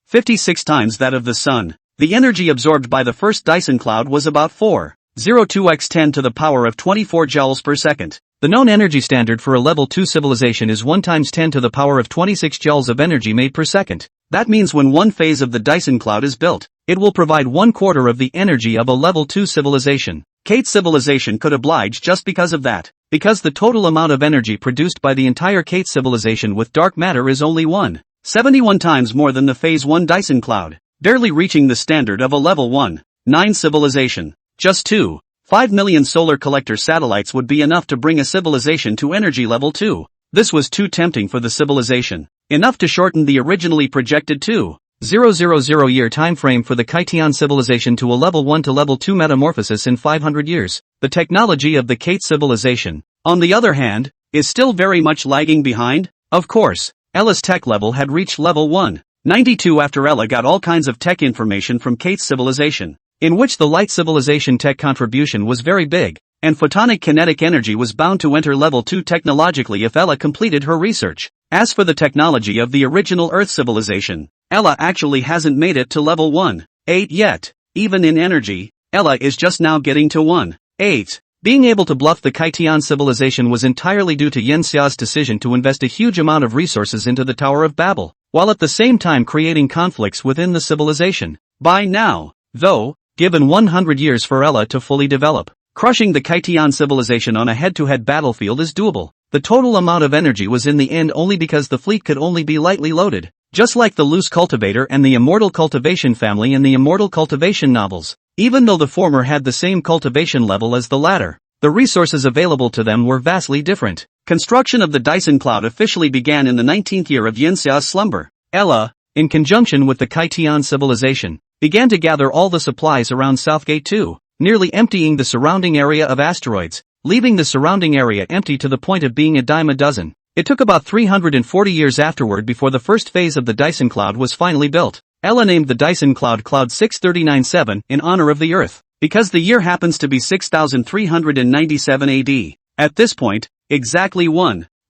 Speaker 1: 56 times that of the Sun. The energy absorbed by the first Dyson cloud was about 402x 10 to the power of 24 joules per second. The known energy standard for a level 2 civilization is 1 times 10 to the power of 26 joules of energy made per second. That means when one phase of the Dyson cloud is built, it will provide 1/4 of the energy of a level 2 civilization. Kate civilization could oblige just because of that, because the total amount of energy produced by the entire Kate civilization with dark matter is only 171 times more than the phase 1 Dyson cloud, barely reaching the standard of a level 1.9 civilization. Just 2.5 million solar collector satellites would be enough to bring a civilization to energy level 2. This was too tempting for the civilization, enough to shorten the originally projected 2,000-year time frame for the Kaitian civilization to a level 1 to level 2 metamorphosis in 500 years. The technology of the Kate civilization, on the other hand, is still very much lagging behind. Of course, Ella's tech level had reached level 192 after Ella got all kinds of tech information from Kate's civilization, in which the light civilization tech contribution was very big, and photonic kinetic energy was bound to enter level 2 technologically if Ella completed her research. As for the technology of the original Earth civilization, Ella actually hasn't made it to level 1.8 yet. Even in energy, Ella is just now getting to 1.8. Being able to bluff the Kaitian civilization was entirely due to Yanxia's decision to invest a huge amount of resources into the Tower of Babel, while at the same time creating conflicts within the civilization. By now, though, given 100 years for Ella to fully develop, crushing the Kaitian civilization on a head-to-head battlefield is doable. The total amount of energy was in the end only because the fleet could only be lightly loaded, just like the loose cultivator and the immortal cultivation family in the immortal cultivation novels. Even though the former had the same cultivation level as the latter, the resources available to them were vastly different. Construction of the Dyson Cloud officially began in the 19th year of Yinxia's slumber. Ella, in conjunction with the Kaitian civilization, began to gather all the supplies around Southgate 2, nearly emptying the surrounding area of asteroids, leaving the surrounding area empty to the point of being a dime a dozen. It took about 340 years afterward before the first phase of the Dyson Cloud was finally built. Ella named the Dyson Cloud Cloud 6397 in honor of the Earth, because the year happens to be 6397 AD. At this point, exactly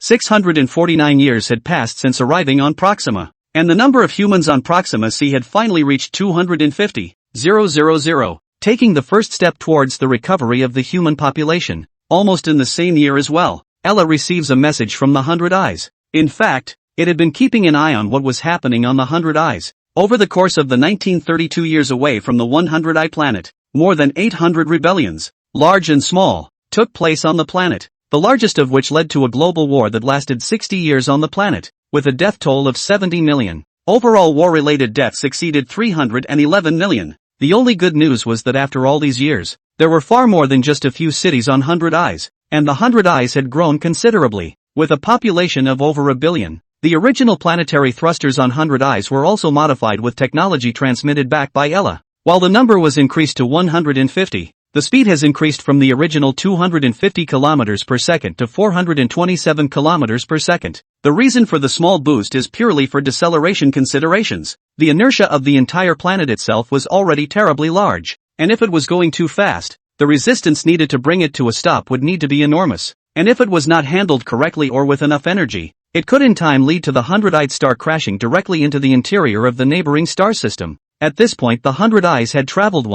Speaker 1: 649 years had passed since arriving on Proxima, and the number of humans on Proxima C had finally reached 250,000, taking the first step towards the recovery of the human population. Almost in the same year as well, Ella receives a message from the 100 Eyes. In fact, it had been keeping an eye on what was happening on the 100 Eyes. Over the course of the 1932 years away from the 100 Eye planet, more than 800 rebellions, large and small, took place on the planet, the largest of which led to a global war that lasted 60 years on the planet, with a death toll of 70 million. Overall war-related deaths exceeded 311 million. The only good news was that after all these years, there were far more than just a few cities on 100 Eyes, and the 100 Eyes had grown considerably, with a population of over a billion. The original planetary thrusters on 100 Eyes were also modified with technology transmitted back by Ella. While the number was increased to 150, the speed has increased from the original 250 km per second to 427 km per second. The reason for the small boost is purely for deceleration considerations. The inertia of the entire planet itself was already terribly large, and if it was going too fast, the resistance needed to bring it to a stop would need to be enormous, and if it was not handled correctly or with enough energy, it could in time lead to the 100-eyed star crashing directly into the interior of the neighboring star system. At this point the 100 Eyes had traveled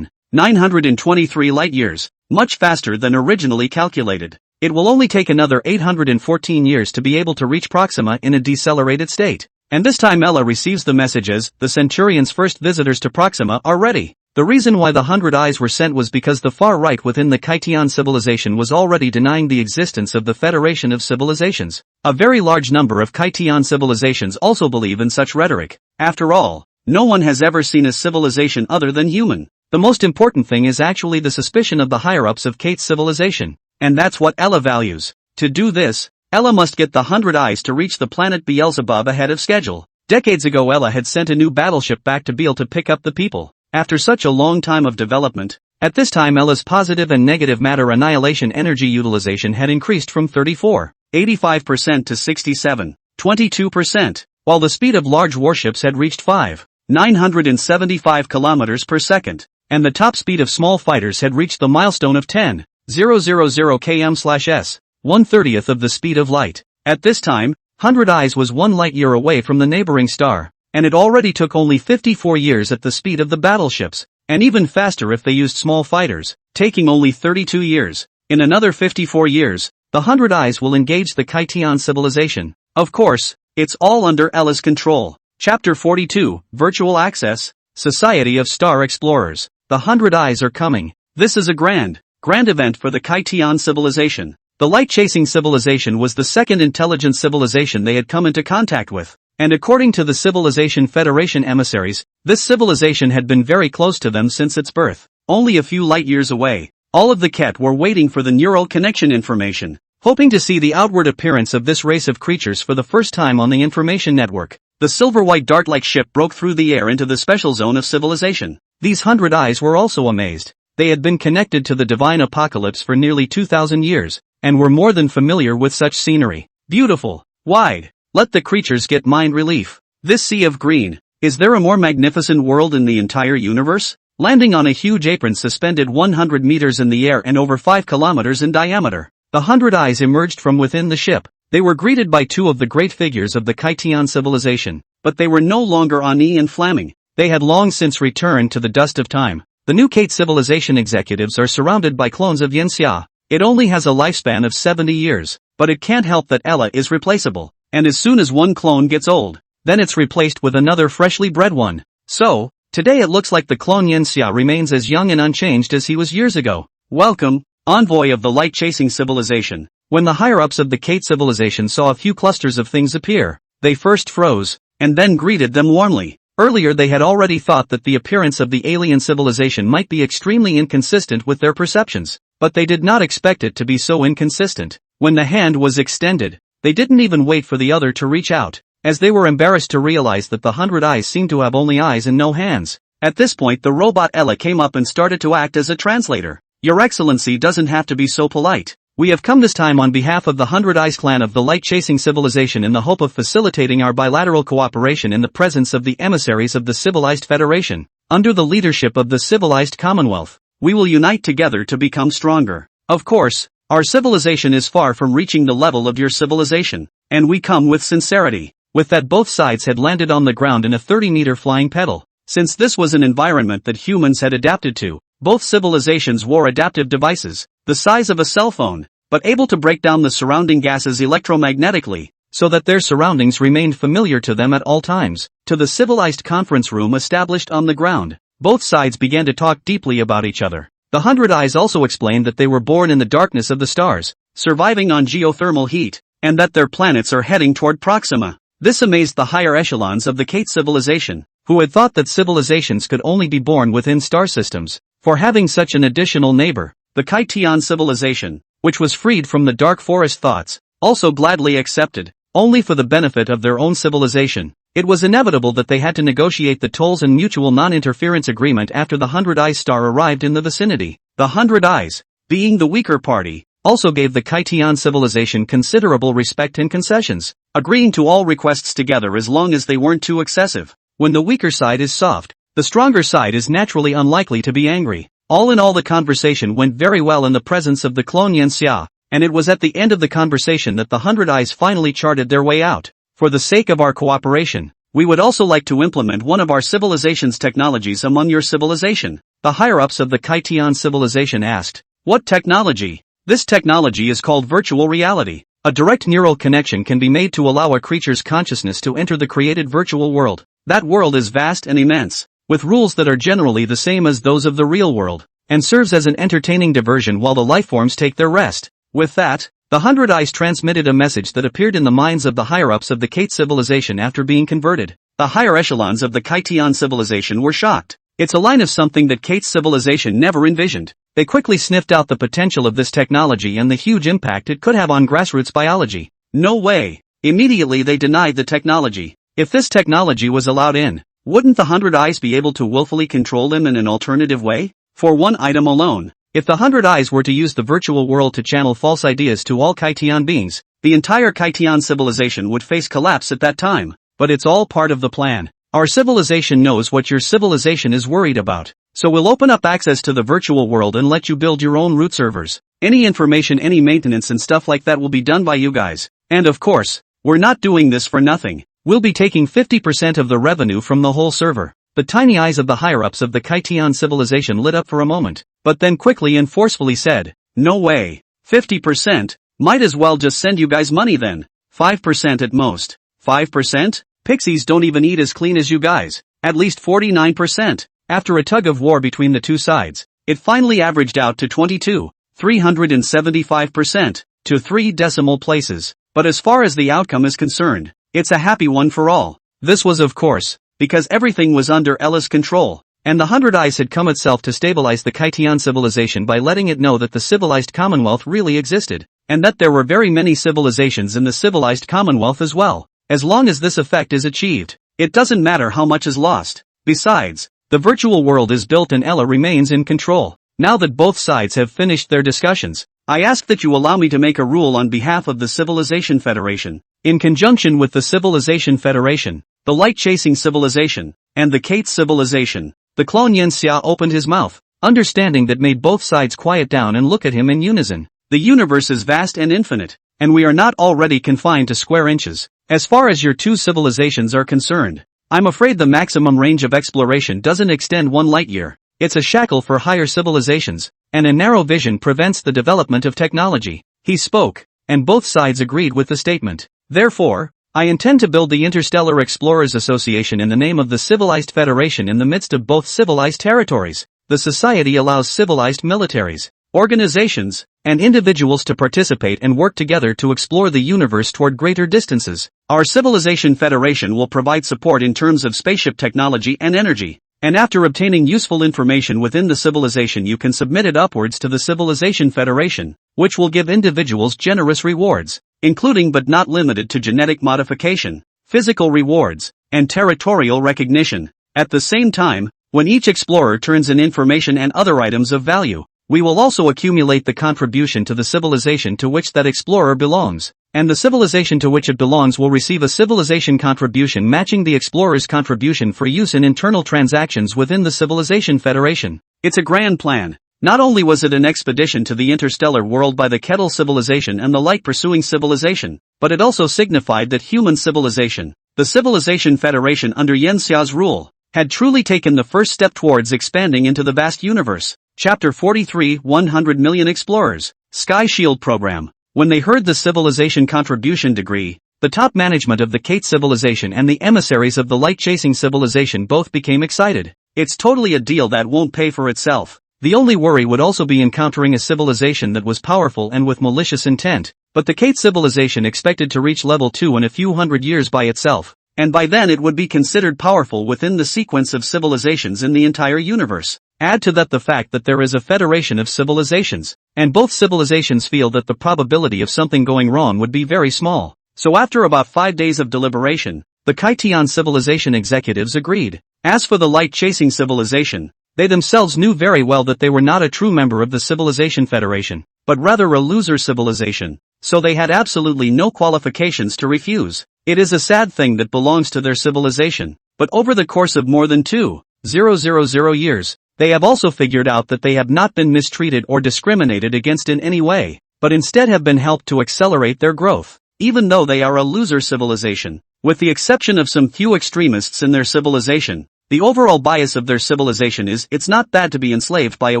Speaker 1: 923 light-years, much faster than originally calculated. It will only take another 814 years to be able to reach Proxima in a decelerated state. And this time Ella receives the messages, the Centurion's first visitors to Proxima are ready. The reason why the 100 Eyes were sent was because the far right within the Kaitian civilization was already denying the existence of the Federation of Civilizations. A very large number of Kaitian civilizations also believe in such rhetoric. After all, no one has ever seen a civilization other than human. The most important thing is actually the suspicion of the higher-ups of Kate's civilization. And that's what Ella values. To do this, Ella must get the 100 Eyes to reach the planet Beelzebub ahead of schedule. Decades ago Ella had sent a new battleship back to Beel to pick up the people. After such a long time of development, at this time Ella's positive and negative matter annihilation energy utilization had increased from 84.85% to 67.22%, while the speed of large warships had reached 5.975 km per second, and the top speed of small fighters had reached the milestone of 10,000 km/s, 1/30th of the speed of light. At this time, 100 Eyes was 1 light-year away from the neighboring star, and it already took only 54 years at the speed of the battleships, and even faster if they used small fighters, taking only 32 years. In another 54 years, the 100 Eyes will engage the Kaitian civilization. Of course, it's all under Ella's control. Chapter 42, Virtual Access, Society of Star Explorers. The 100 Eyes are coming. This is a grand event for the Kaitian civilization. The light-chasing civilization was the second intelligent civilization they had come into contact with. And according to the Civilization Federation emissaries, this civilization had been very close to them since its birth, only a few light-years away. All of the Ket were waiting for the neural connection information, hoping to see the outward appearance of this race of creatures for the first time on the information network. The silver-white dart-like ship broke through the air into the special zone of civilization. These 100 Eyes were also amazed. They had been connected to the divine apocalypse for nearly 2,000 years, and were more than familiar with such scenery. Beautiful, wide. Let the creatures get mind relief. This sea of green. Is there a more magnificent world in the entire universe? Landing on a huge apron suspended 100 meters in the air and over 5 kilometers in diameter, the 100 Eyes emerged from within the ship. They were greeted by two of the great figures of the Kaitian civilization, but they were no longer Ani and Flaming. They had long since returned to the dust of time. The new Kate civilization executives are surrounded by clones of Yinxia. It only has a lifespan of 70 years, but it can't help that Ella is replaceable. And as soon as one clone gets old, then it's replaced with another freshly bred one. So, today it looks like the clone Yinxia remains as young and unchanged as he was years ago. Welcome, envoy of the light-chasing civilization. When the higher-ups of the Kate civilization saw a few clusters of things appear, they first froze, and then greeted them warmly. Earlier they had already thought that the appearance of the alien civilization might be extremely inconsistent with their perceptions, but they did not expect it to be so inconsistent. When the hand was extended, they didn't even wait for the other to reach out, as they were embarrassed to realize that the 100 eyes seemed to have only eyes and no hands. At this point the robot Ella came up and started to act as a translator. Your Excellency doesn't have to be so polite. We have come this time on behalf of the 100 Eyes clan of the light-chasing civilization in the hope of facilitating our bilateral cooperation in the presence of the emissaries of the Civilized Federation. Under the leadership of the Civilized Commonwealth, we will unite together to become stronger. Of course, our civilization is far from reaching the level of your civilization, and we come with sincerity. With that, both sides had landed on the ground in a 30-meter flying pedal. Since this was an environment that humans had adapted to, both civilizations wore adaptive devices, the size of a cell phone, but able to break down the surrounding gases electromagnetically, so that their surroundings remained familiar to them at all times. To the civilized conference room established on the ground, both sides began to talk deeply about each other. The 100 Eyes also explained that they were born in the darkness of the stars, surviving on geothermal heat, and that their planets are heading toward Proxima. This amazed the higher echelons of the Kate civilization, who had thought that civilizations could only be born within star systems. For having such an additional neighbor, the Kaitian civilization, which was freed from the dark forest thoughts, also gladly accepted, only for the benefit of their own civilization. It was inevitable that they had to negotiate the tolls and mutual non-interference agreement after the 100 Eyes star arrived in the vicinity. The 100 Eyes, being the weaker party, also gave the Kaitian civilization considerable respect and concessions, agreeing to all requests together as long as they weren't too excessive. When the weaker side is soft, the stronger side is naturally unlikely to be angry. All in all, the conversation went very well in the presence of the clone Xia, and it was at the end of the conversation that the 100 Eyes finally charted their way out. For the sake of our cooperation, we would also like to implement one of our civilization's technologies among your civilization. The higher-ups of the Kaitian civilization asked, "What technology?" This technology is called virtual reality. A direct neural connection can be made to allow a creature's consciousness to enter the created virtual world. That world is vast and immense, with rules that are generally the same as those of the real world, and serves as an entertaining diversion while the lifeforms take their rest. With that, the 100 Eyes transmitted a message that appeared in the minds of the higher-ups of the Kate civilization after being converted. The higher echelons of the Kaitian civilization were shocked. It's a line of something that Kate's civilization never envisioned. They quickly sniffed out the potential of this technology and the huge impact it could have on grassroots biology. No way. Immediately they denied the technology. If this technology was allowed in, wouldn't the 100 Eyes be able to willfully control them in an alternative way? For one item alone, if the 100 Eyes were to use the virtual world to channel false ideas to all Kaitian beings, the entire Kaitian civilization would face collapse at that time. But it's all part of the plan. Our civilization knows what your civilization is worried about, so we'll open up access to the virtual world and let you build your own root servers. Any information, any maintenance and stuff like that will be done by you guys. And of course, we're not doing this for nothing. We'll be taking 50% of the revenue from the whole server. The tiny eyes of the higher-ups of the Kaitian civilization lit up for a moment, but then quickly and forcefully said, "No way. 50%? Might as well just send you guys money then. 5% at most." 5%? Pixies don't even eat as clean as you guys. At least 49%. After a tug of war between the two sides, it finally averaged out to 375% to 3 decimal places. But as far as the outcome is concerned, it's a happy one for all. This was, of course, because everything was under Ella's control, and the 100 Eyes had come itself to stabilize the Kaitian civilization by letting it know that the civilized commonwealth really existed, and that there were very many civilizations in the civilized commonwealth as well. As long as this effect is achieved, it doesn't matter how much is lost. Besides, the virtual world is built and Ella remains in control. Now that both sides have finished their discussions, I ask that you allow me to make a rule on behalf of the Civilization Federation. In conjunction with the Civilization Federation, the light-chasing civilization, and the Kate civilization, the clone Xia opened his mouth, understanding that made both sides quiet down and look at him in unison. The universe is vast and infinite, and we are not already confined to square inches. As far as your two civilizations are concerned, I'm afraid the maximum range of exploration doesn't extend 1 light year. It's a shackle for higher civilizations, and a narrow vision prevents the development of technology. He spoke, and both sides agreed with the statement. Therefore, I intend to build the Interstellar Explorers Association in the name of the Civilized Federation in the midst of both civilized territories. The society allows civilized militaries, organizations, and individuals to participate and work together to explore the universe toward greater distances. Our Civilization Federation will provide support in terms of spaceship technology and energy. And after obtaining useful information within the civilization, you can submit it upwards to the Civilization Federation, which will give individuals generous rewards, including but not limited to genetic modification, physical rewards, and territorial recognition. At the same time, when each explorer turns in information and other items of value, we will also accumulate the contribution to the civilization to which that explorer belongs, and the civilization to which it belongs will receive a civilization contribution matching the explorer's contribution for use in internal transactions within the Civilization Federation. It's a grand plan. Not only was it an expedition to the interstellar world by the Kettle civilization and the light-pursuing civilization, but it also signified that human civilization, the Civilization Federation under Yen Xia's rule, had truly taken the first step towards expanding into the vast universe. Chapter 43 100 Million Explorers, Sky Shield Program. When they heard the civilization contribution degree, the top management of the Kate civilization and the emissaries of the light-chasing civilization both became excited. It's totally a deal that won't pay for itself. The only worry would also be encountering a civilization that was powerful and with malicious intent, but the Kate civilization expected to reach level 2 in a few hundred years by itself, and by then it would be considered powerful within the sequence of civilizations in the entire universe. Add to that the fact that there is a federation of civilizations, and both civilizations feel that the probability of something going wrong would be very small. So after about 5 days of deliberation, the Kaitian civilization executives agreed. As for the light-chasing civilization, they themselves knew very well that they were not a true member of the Civilization Federation, but rather a loser civilization, so they had absolutely no qualifications to refuse. It is a sad thing that belongs to their civilization, but over the course of more than 2,000 years, they have also figured out that they have not been mistreated or discriminated against in any way, but instead have been helped to accelerate their growth, even though they are a loser civilization. With the exception of some few extremists in their civilization, the overall bias of their civilization is it's not bad to be enslaved by a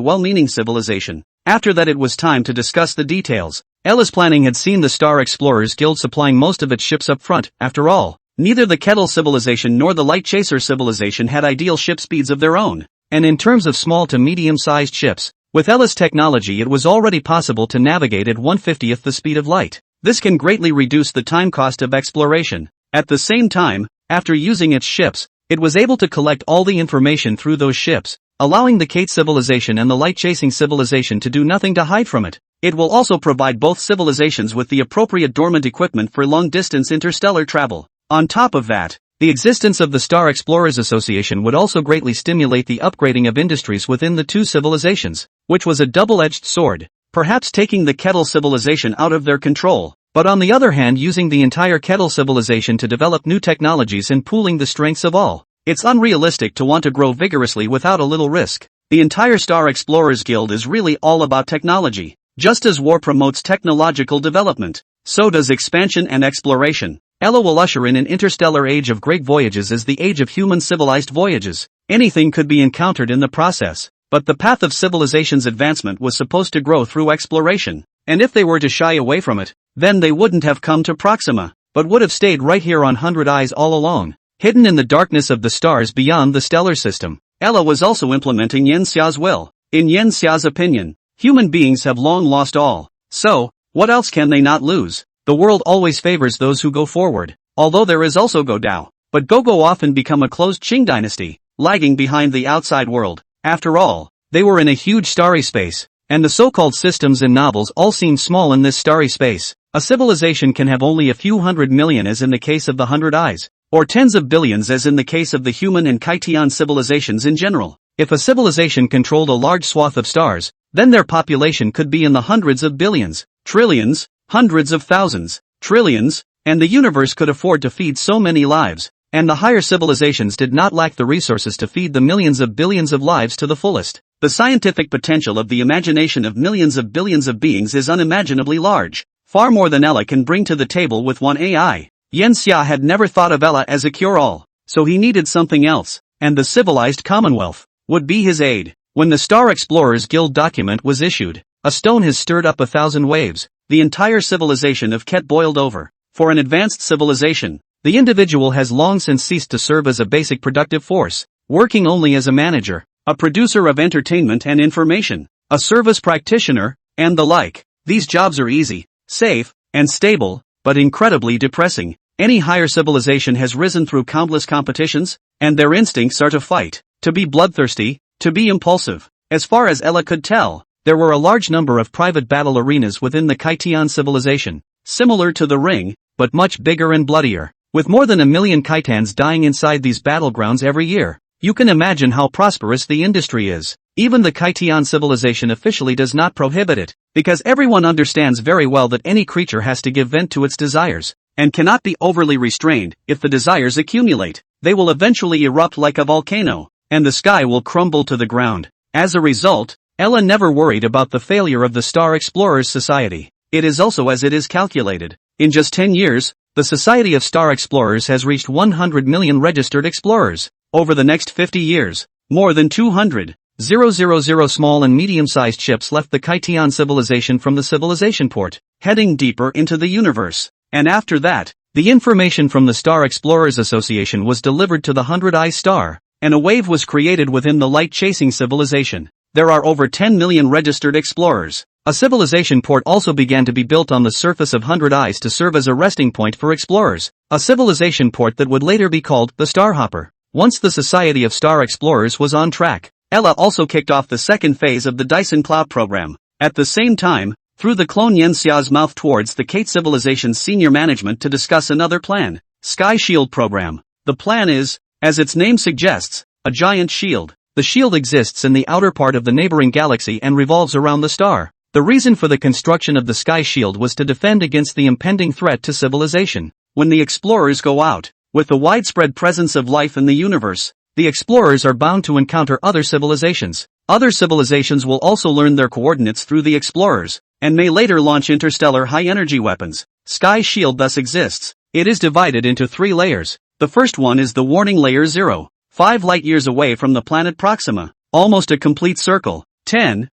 Speaker 1: well-meaning civilization. After that it was time to discuss the details. Ellis Planning had seen the Star Explorers Guild supplying most of its ships up front. After all, neither the Kettle civilization nor the Light Chaser civilization had ideal ship speeds of their own. And in terms of small to medium-sized ships, with Ellis technology it was already possible to navigate at 1/50th the speed of light. This can greatly reduce the time cost of exploration. At the same time, after using its ships, it was able to collect all the information through those ships, allowing the Kate civilization and the light-chasing civilization to do nothing to hide from it. It will also provide both civilizations with the appropriate dormant equipment for long-distance interstellar travel. On top of that, the existence of the Star Explorers Association would also greatly stimulate the upgrading of industries within the two civilizations, which was a double-edged sword, perhaps taking the Kettle civilization out of their control, but on the other hand using the entire Kettle civilization to develop new technologies and pooling the strengths of all. It's unrealistic to want to grow vigorously without a little risk. The entire Star Explorers Guild is really all about technology. Just as war promotes technological development, so does expansion and exploration. Ella will usher in an interstellar age of great voyages as the age of human civilized voyages. Anything could be encountered in the process, but the path of civilization's advancement was supposed to grow through exploration, and if they were to shy away from it, then they wouldn't have come to Proxima, but would have stayed right here on 100 Eyes all along, hidden in the darkness of the stars beyond the stellar system. Ella was also implementing Yen Xia's will. In Yen Xia's opinion, human beings have long lost all, so, what else can they not lose? The world always favors those who go forward, although there is also Go Dao, but Gogo often become a closed Qing dynasty, lagging behind the outside world. After all, they were in a huge starry space, and the so-called systems in novels all seem small in this starry space. A civilization can have only a few 100 million as in the case of the 100 Eyes, or tens of billions as in the case of the human and Kaitian civilizations in general. If a civilization controlled a large swath of stars, then their population could be in the hundreds of billions, trillions, hundreds of thousands, trillions, and the universe could afford to feed so many lives, and the higher civilizations did not lack the resources to feed the millions of billions of lives to the fullest. The scientific potential of the imagination of millions of billions of beings is unimaginably large, far more than Ella can bring to the table with one AI. Yen Xia had never thought of Ella as a cure-all, so he needed something else, and the civilized Commonwealth would be his aid. When the Star Explorers Guild document was issued, a stone has stirred up 1,000 waves. The entire civilization of Ket boiled over. For an advanced civilization, the individual has long since ceased to serve as a basic productive force, working only as a manager, a producer of entertainment and information. a service practitioner, and the like. These jobs are easy, safe, and stable, but incredibly depressing. Any higher civilization has risen through countless competitions, and their instincts are to fight, to be bloodthirsty, to be impulsive. As far as Ella could tell, there were a large number of private battle arenas within the Kaitian civilization, similar to the Ring, but much bigger and bloodier. With more than 1 million Kaitans dying inside these battlegrounds every year, you can imagine how prosperous the industry is. Even the Kaitian civilization officially does not prohibit it, because everyone understands very well that any creature has to give vent to its desires, and cannot be overly restrained. If the desires accumulate, they will eventually erupt like a volcano, and the sky will crumble to the ground. As a result, Ella never worried about the failure of the Star Explorers Society. It is also as it is calculated. In just 10 years, the Society of Star Explorers has reached 100 million registered explorers. Over the next 50 years, more than 200,000 small and medium-sized ships left the Kaitian civilization from the civilization port, heading deeper into the universe. And after that, the information from the Star Explorers Association was delivered to the 100-Eye Star, and a wave was created within the light-chasing civilization. There are over 10 million registered explorers. A civilization port also began to be built on the surface of 100 Eyes to serve as a resting point for explorers, a civilization port that would later be called the Starhopper. Once the Society of Star Explorers was on track, Ella also kicked off the second phase of the Dyson Cloud program. At the same time, threw the clone Yen Xia's mouth towards the Kate civilization's senior management to discuss another plan, Sky Shield program. The plan is, as its name suggests, a giant shield. The shield exists in the outer part of the neighboring galaxy and revolves around the star. The reason for the construction of the Sky Shield was to defend against the impending threat to civilization. When the explorers go out, with the widespread presence of life in the universe, the explorers are bound to encounter other civilizations. Other civilizations will also learn their coordinates through the explorers, and may later launch interstellar high-energy weapons. Sky Shield thus exists. It is divided into 3 layers. The first one is the warning layer 0, 5 light-years away from the planet Proxima, almost a complete circle. 10,000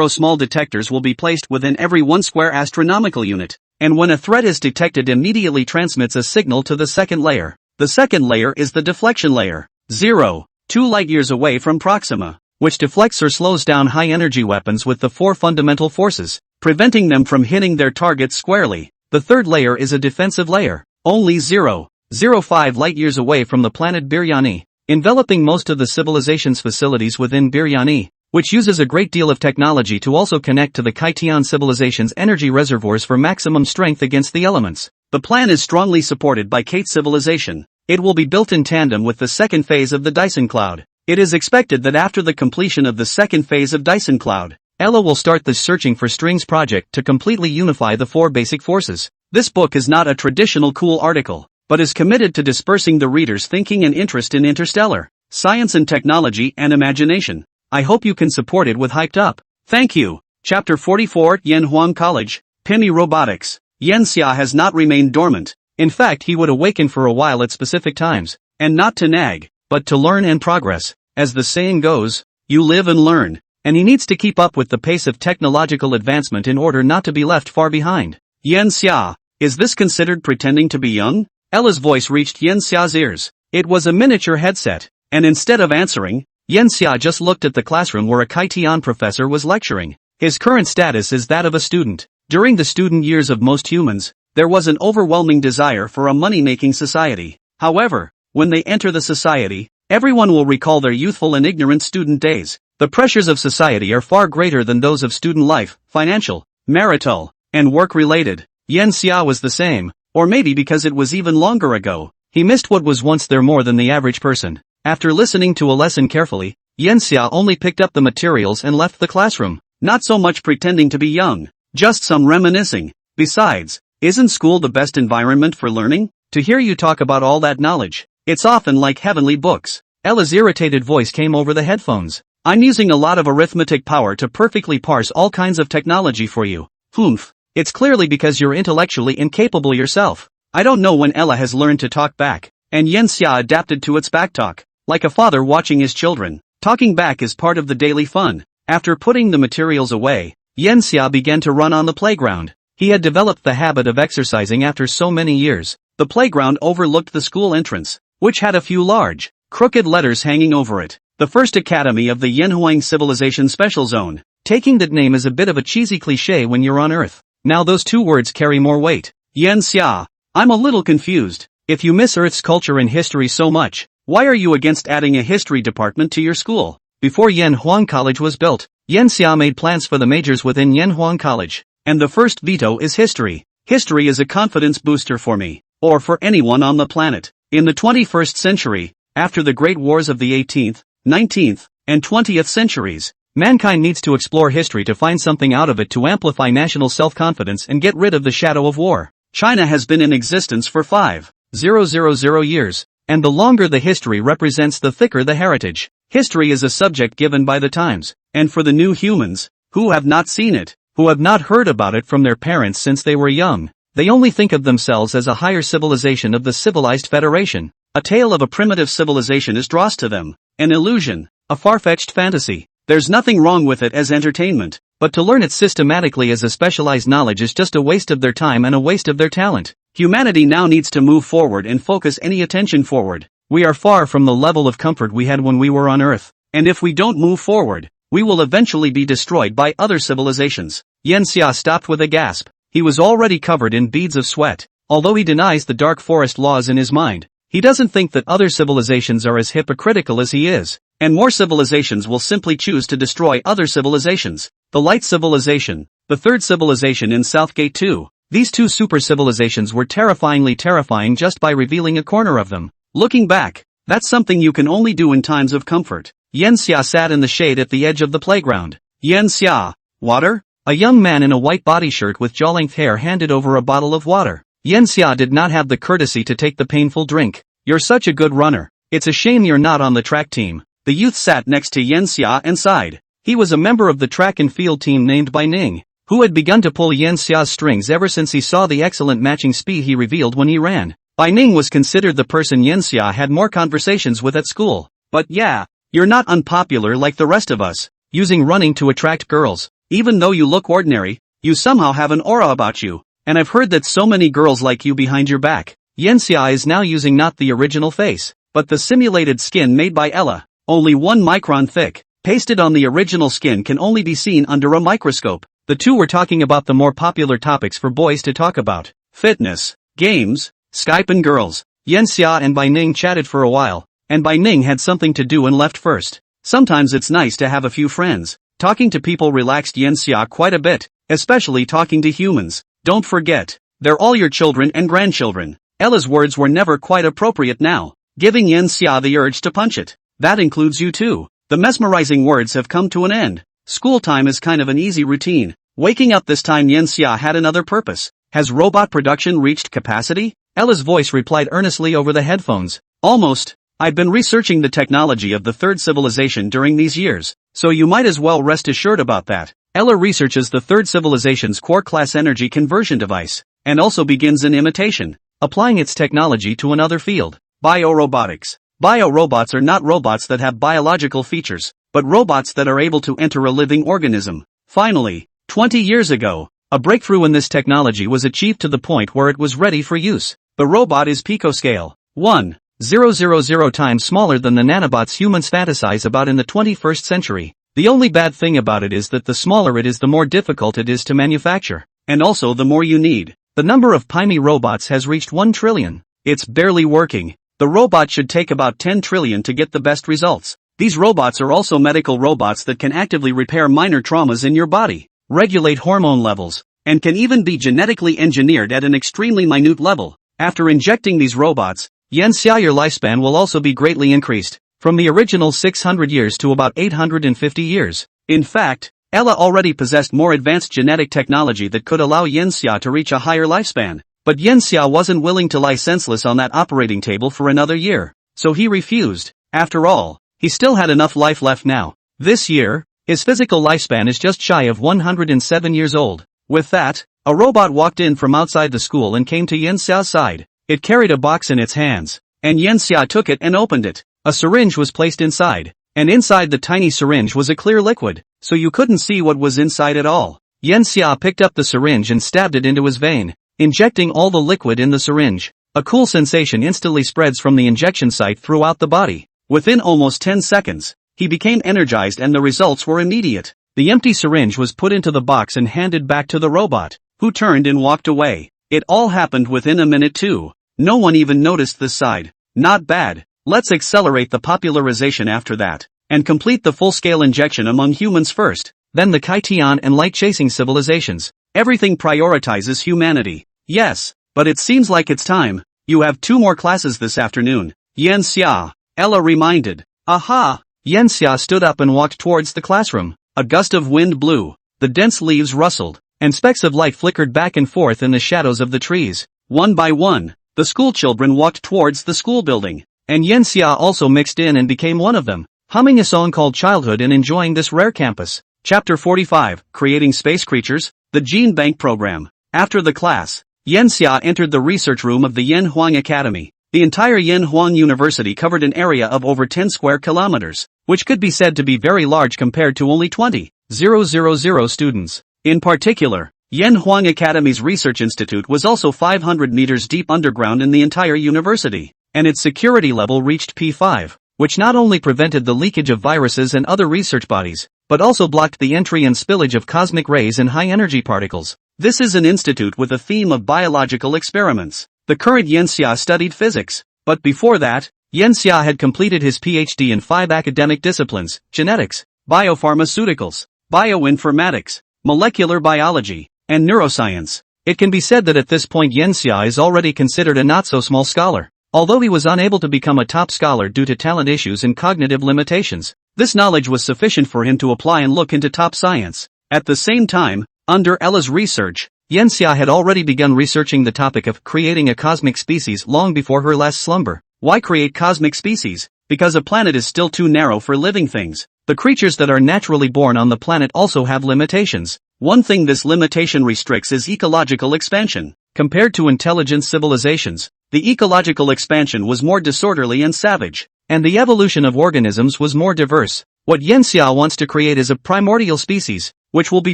Speaker 1: small detectors will be placed within every 1 square astronomical unit, and when a threat is detected immediately transmits a signal to the second layer. The second layer is the deflection layer, 0, 2 light-years away from Proxima, which deflects or slows down high-energy weapons with the 4 fundamental forces, preventing them from hitting their targets squarely. The third layer is a defensive layer, only 0.05 light-years away from the planet Biryani, enveloping most of the civilization's facilities within Biryani, which uses a great deal of technology to also connect to the Kaitian civilization's energy reservoirs for maximum strength against the elements. The plan is strongly supported by Kate civilization. It will be built in tandem with the second phase of the Dyson Cloud. It is expected that after the completion of the second phase of Dyson Cloud, Ella will start the Searching for Strings project to completely unify the 4 basic forces. This book is not a traditional cool article, but is committed to dispersing the reader's thinking and interest in interstellar science and technology and imagination. I hope you can support it with hyped up. Thank you. Chapter 44 Yen Huang College, Pimi Robotics. Yen Xia has not remained dormant. In fact, he would awaken for a while at specific times, and not to nag, but to learn and progress. As the saying goes, you live and learn, and he needs to keep up with the pace of technological advancement in order not to be left far behind. Yen Xia, is this considered pretending to be young? Ella's voice reached Yen Xia's ears. It was a miniature headset, and instead of answering, Yen Xia just looked at the classroom where a Kaitian professor was lecturing. His current status is that of a student. During the student years of most humans, there was an overwhelming desire for a money-making society. However, when they enter the society, everyone will recall their youthful and ignorant student days. The pressures of society are far greater than those of student life, financial, marital, and work-related. Yen Xia was the same, or maybe because it was even longer ago, he missed what was once there more than the average person. After listening to a lesson carefully, Yen Xia only picked up the materials and left the classroom. Not so much pretending to be young, just some reminiscing. Besides, isn't school the best environment for learning? To hear you talk about all that knowledge, it's often like heavenly books. Ella's irritated voice came over the headphones. I'm using a lot of arithmetic power to perfectly parse all kinds of technology for you. Humph. It's clearly because you're intellectually incapable yourself. I don't know when Ella has learned to talk back, and Yen Xia adapted to its backtalk. Like a father watching his children, talking back is part of the daily fun. After putting the materials away, Yen Xia began to run on the playground. He had developed the habit of exercising after so many years. The playground overlooked the school entrance, which had a few large, crooked letters hanging over it. the first academy of the Yanhuang Civilization Special Zone. Taking that name is a bit of a cheesy cliché when you're on Earth. Now those two words carry more weight. Yanxia. I'm a little confused. If you miss Earth's culture and history so much, why are you against adding a history department to your school? Before Yanhuang College was built, Yanxia made plans for the majors within Yanhuang College. And the first veto is history. History is a confidence booster for me, or for anyone on the planet. In the 21st century, after the great wars of the 18th, 19th, and 20th centuries, mankind needs to explore history to find something out of it to amplify national self-confidence and get rid of the shadow of war. China has been in existence for 5,000 years, and the longer the history represents, the thicker the heritage. History is a subject given by the times, and for the new humans, who have not seen it, who have not heard about it from their parents since they were young, they only think of themselves as a higher civilization of the civilized federation. A tale of a primitive civilization is dross to them, an illusion, a far-fetched fantasy. There's nothing wrong with it as entertainment, but to learn it systematically as a specialized knowledge is just a waste of their time and a waste of their talent. Humanity now needs to move forward and focus any attention forward. We are far from the level of comfort we had when we were on Earth, and if we don't move forward, we will eventually be destroyed by other civilizations. Yanxia stopped with a gasp. He was already covered in beads of sweat. Although he denies the dark forest laws in his mind, he doesn't think that other civilizations are as hypocritical as he is, and more civilizations will simply choose to destroy other civilizations. The Light Civilization, the third civilization in Southgate 2. These two super civilizations were terrifyingly terrifying just by revealing a corner of them. Looking back, that's something you can only do in times of comfort. Yanxia sat in the shade at the edge of the playground. Yanxia, water? A young man in a white body shirt with jaw-length hair handed over a bottle of water. Yanxia did not have the courtesy to take the painful drink. You're such a good runner. It's a shame you're not on the track team. The youth sat next to Yanxia and sighed. He was a member of the track and field team named by Ning, who had begun to pull Yanxia's strings ever since he saw the excellent matching speed he revealed when he ran. Bai Ning was considered the person Yanxia had more conversations with at school. But yeah, you're not unpopular like the rest of us, using running to attract girls. Even though you look ordinary, you somehow have an aura about you, and I've heard that so many girls like you behind your back. Yanxia is now using not the original face, but the simulated skin made by Ella, only 1 micron thick, pasted on the original skin can only be seen under a microscope. The two were talking about the more popular topics for boys to talk about: fitness, games, Skype and girls. Yanxia and Bai Ning chatted for a while, and Bai Ning had something to do and left first. Sometimes it's nice to have a few friends. Talking to people relaxed Yanxia quite a bit, especially talking to humans. Don't forget, they're all your children and grandchildren. Ella's words were never quite appropriate now, giving Yanxia the urge to punch it. That includes you too. The mesmerizing words have come to an end. School time is kind of an easy routine. Waking up this time Yanxia had another purpose. Has robot production reached capacity? Ella's voice replied earnestly over the headphones. Almost. I've been researching the technology of the third civilization during these years, so you might as well rest assured about that. Ella researches the third civilization's core-class energy conversion device, and also begins an imitation, applying its technology to another field: biorobotics. Biorobots are not robots that have biological features, but robots that are able to enter a living organism. Finally, 20 years ago, a breakthrough in this technology was achieved to the point where it was ready for use. The robot is picoscale, 1,000 times smaller than the nanobots humans fantasize about in the 21st century. The only bad thing about it is that the smaller it is, the more difficult it is to manufacture, and also the more you need. The number of Pyme robots has reached 1 trillion. It's barely working. The robot should take about 10 trillion to get the best results. These robots are also medical robots that can actively repair minor traumas in your body, regulate hormone levels, and can even be genetically engineered at an extremely minute level. After injecting these robots, Yanxia, your lifespan will also be greatly increased, from the original 600 years to about 850 years. In fact, Ella already possessed more advanced genetic technology that could allow Yanxia to reach a higher lifespan. But Yanxia wasn't willing to lie senseless on that operating table for another year, so he refused. After all, he still had enough life left now. This year, his physical lifespan is just shy of 107 years old. With that, a robot walked in from outside the school and came to Yanxia's side. It carried a box in its hands, and Yanxia took it and opened it. A syringe was placed inside, and inside the tiny syringe was a clear liquid, so you couldn't see what was inside at all. Yanxia picked up the syringe and stabbed it into his vein, injecting all the liquid in the syringe. A cool sensation instantly spreads from the injection site throughout the body. Within almost 10 seconds, he became energized and the results were immediate. The empty syringe was put into the box and handed back to the robot, who turned and walked away. It all happened within a minute too. No one even noticed this side. Not bad. Let's accelerate the popularization after that, and complete the full-scale injection among humans first, then the Kaitian and light-chasing civilizations. Everything prioritizes humanity. Yes, but it seems like it's time. You have 2 more classes this afternoon. Yan Xia, Ella reminded. Aha! Yan Xia stood up and walked towards the classroom. A gust of wind blew, the dense leaves rustled, and specks of light flickered back and forth in the shadows of the trees. One by one, the schoolchildren walked towards the school building, and Yan Xia also mixed in and became one of them, humming a song called Childhood and enjoying this rare campus. Chapter 45, Creating Space Creatures, the Gene Bank Program. After the class, Yan Xia entered the research room of the Yan Huang Academy. The entire Yan Huang University covered an area of over 10 square kilometers, which could be said to be very large compared to only 20,000 students. In particular, Yan Huang Academy's research institute was also 500 meters deep underground in the entire university, and its security level reached P5, which not only prevented the leakage of viruses and other research bodies, but also blocked the entry and spillage of cosmic rays and high-energy particles. This is an institute with a theme of biological experiments. The current Yan Xia studied physics, but before that, Yan Xia had completed his PhD in 5 academic disciplines: genetics, biopharmaceuticals, bioinformatics, molecular biology, and neuroscience. It can be said that at this point Yan Xia is already considered a not-so-small scholar. Although he was unable to become a top scholar due to talent issues and cognitive limitations, this knowledge was sufficient for him to apply and look into top science. At the same time, under Ella's research, Yan Xia had already begun researching the topic of creating a cosmic species long before her last slumber. Why create cosmic species? Because a planet is still too narrow for living things. The creatures that are naturally born on the planet also have limitations. One thing this limitation restricts is ecological expansion. Compared to intelligent civilizations, the ecological expansion was more disorderly and savage, and the evolution of organisms was more diverse. What Yan Xia wants to create is a primordial species, which will be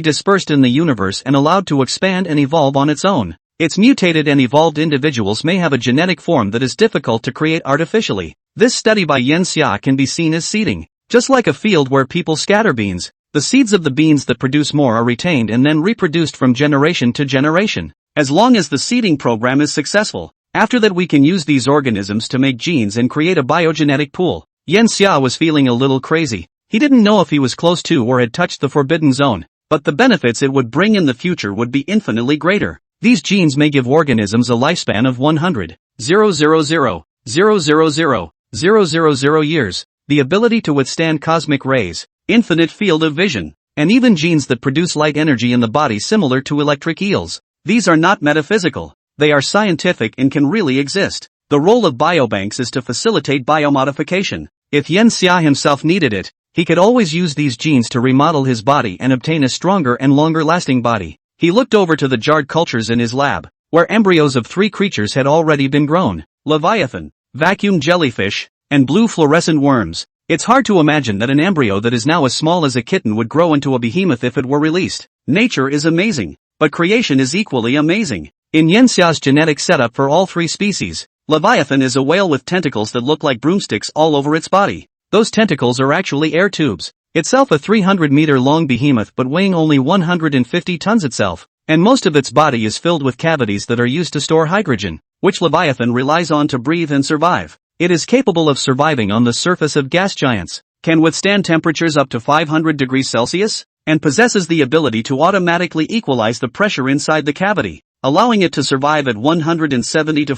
Speaker 1: dispersed in the universe and allowed to expand and evolve on its own. Its mutated and evolved individuals may have a genetic form that is difficult to create artificially. This study by Yan Xia can be seen as seeding. Just like a field where people scatter beans, the seeds of the beans that produce more are retained and then reproduced from generation to generation. As long as the seeding program is successful, after that we can use these organisms to make genes and create a biogenetic pool. Yan Xia was feeling a little crazy. He didn't know if he was close to or had touched the forbidden zone, but the benefits it would bring in the future would be infinitely greater. These genes may give organisms a lifespan of 100,000,000,000 years, the ability to withstand cosmic rays, infinite field of vision, and even genes that produce light energy in the body similar to electric eels. These are not metaphysical, they are scientific and can really exist. The role of biobanks is to facilitate biomodification. If Yan Xia himself needed it, he could always use these genes to remodel his body and obtain a stronger and longer-lasting body. He looked over to the jarred cultures in his lab, where embryos of 3 creatures had already been grown: Leviathan, vacuum jellyfish, and blue fluorescent worms. It's hard to imagine that an embryo that is now as small as a kitten would grow into a behemoth if it were released. Nature is amazing, but creation is equally amazing. In Yan Xia's genetic setup for all 3 species, Leviathan is a whale with tentacles that look like broomsticks all over its body. Those tentacles are actually air tubes. Itself a 300-meter-long behemoth but weighing only 150 tons itself, and most of its body is filled with cavities that are used to store hydrogen, which Leviathan relies on to breathe and survive. It is capable of surviving on the surface of gas giants, can withstand temperatures up to 500 degrees Celsius, and possesses the ability to automatically equalize the pressure inside the cavity, allowing it to survive at 170 to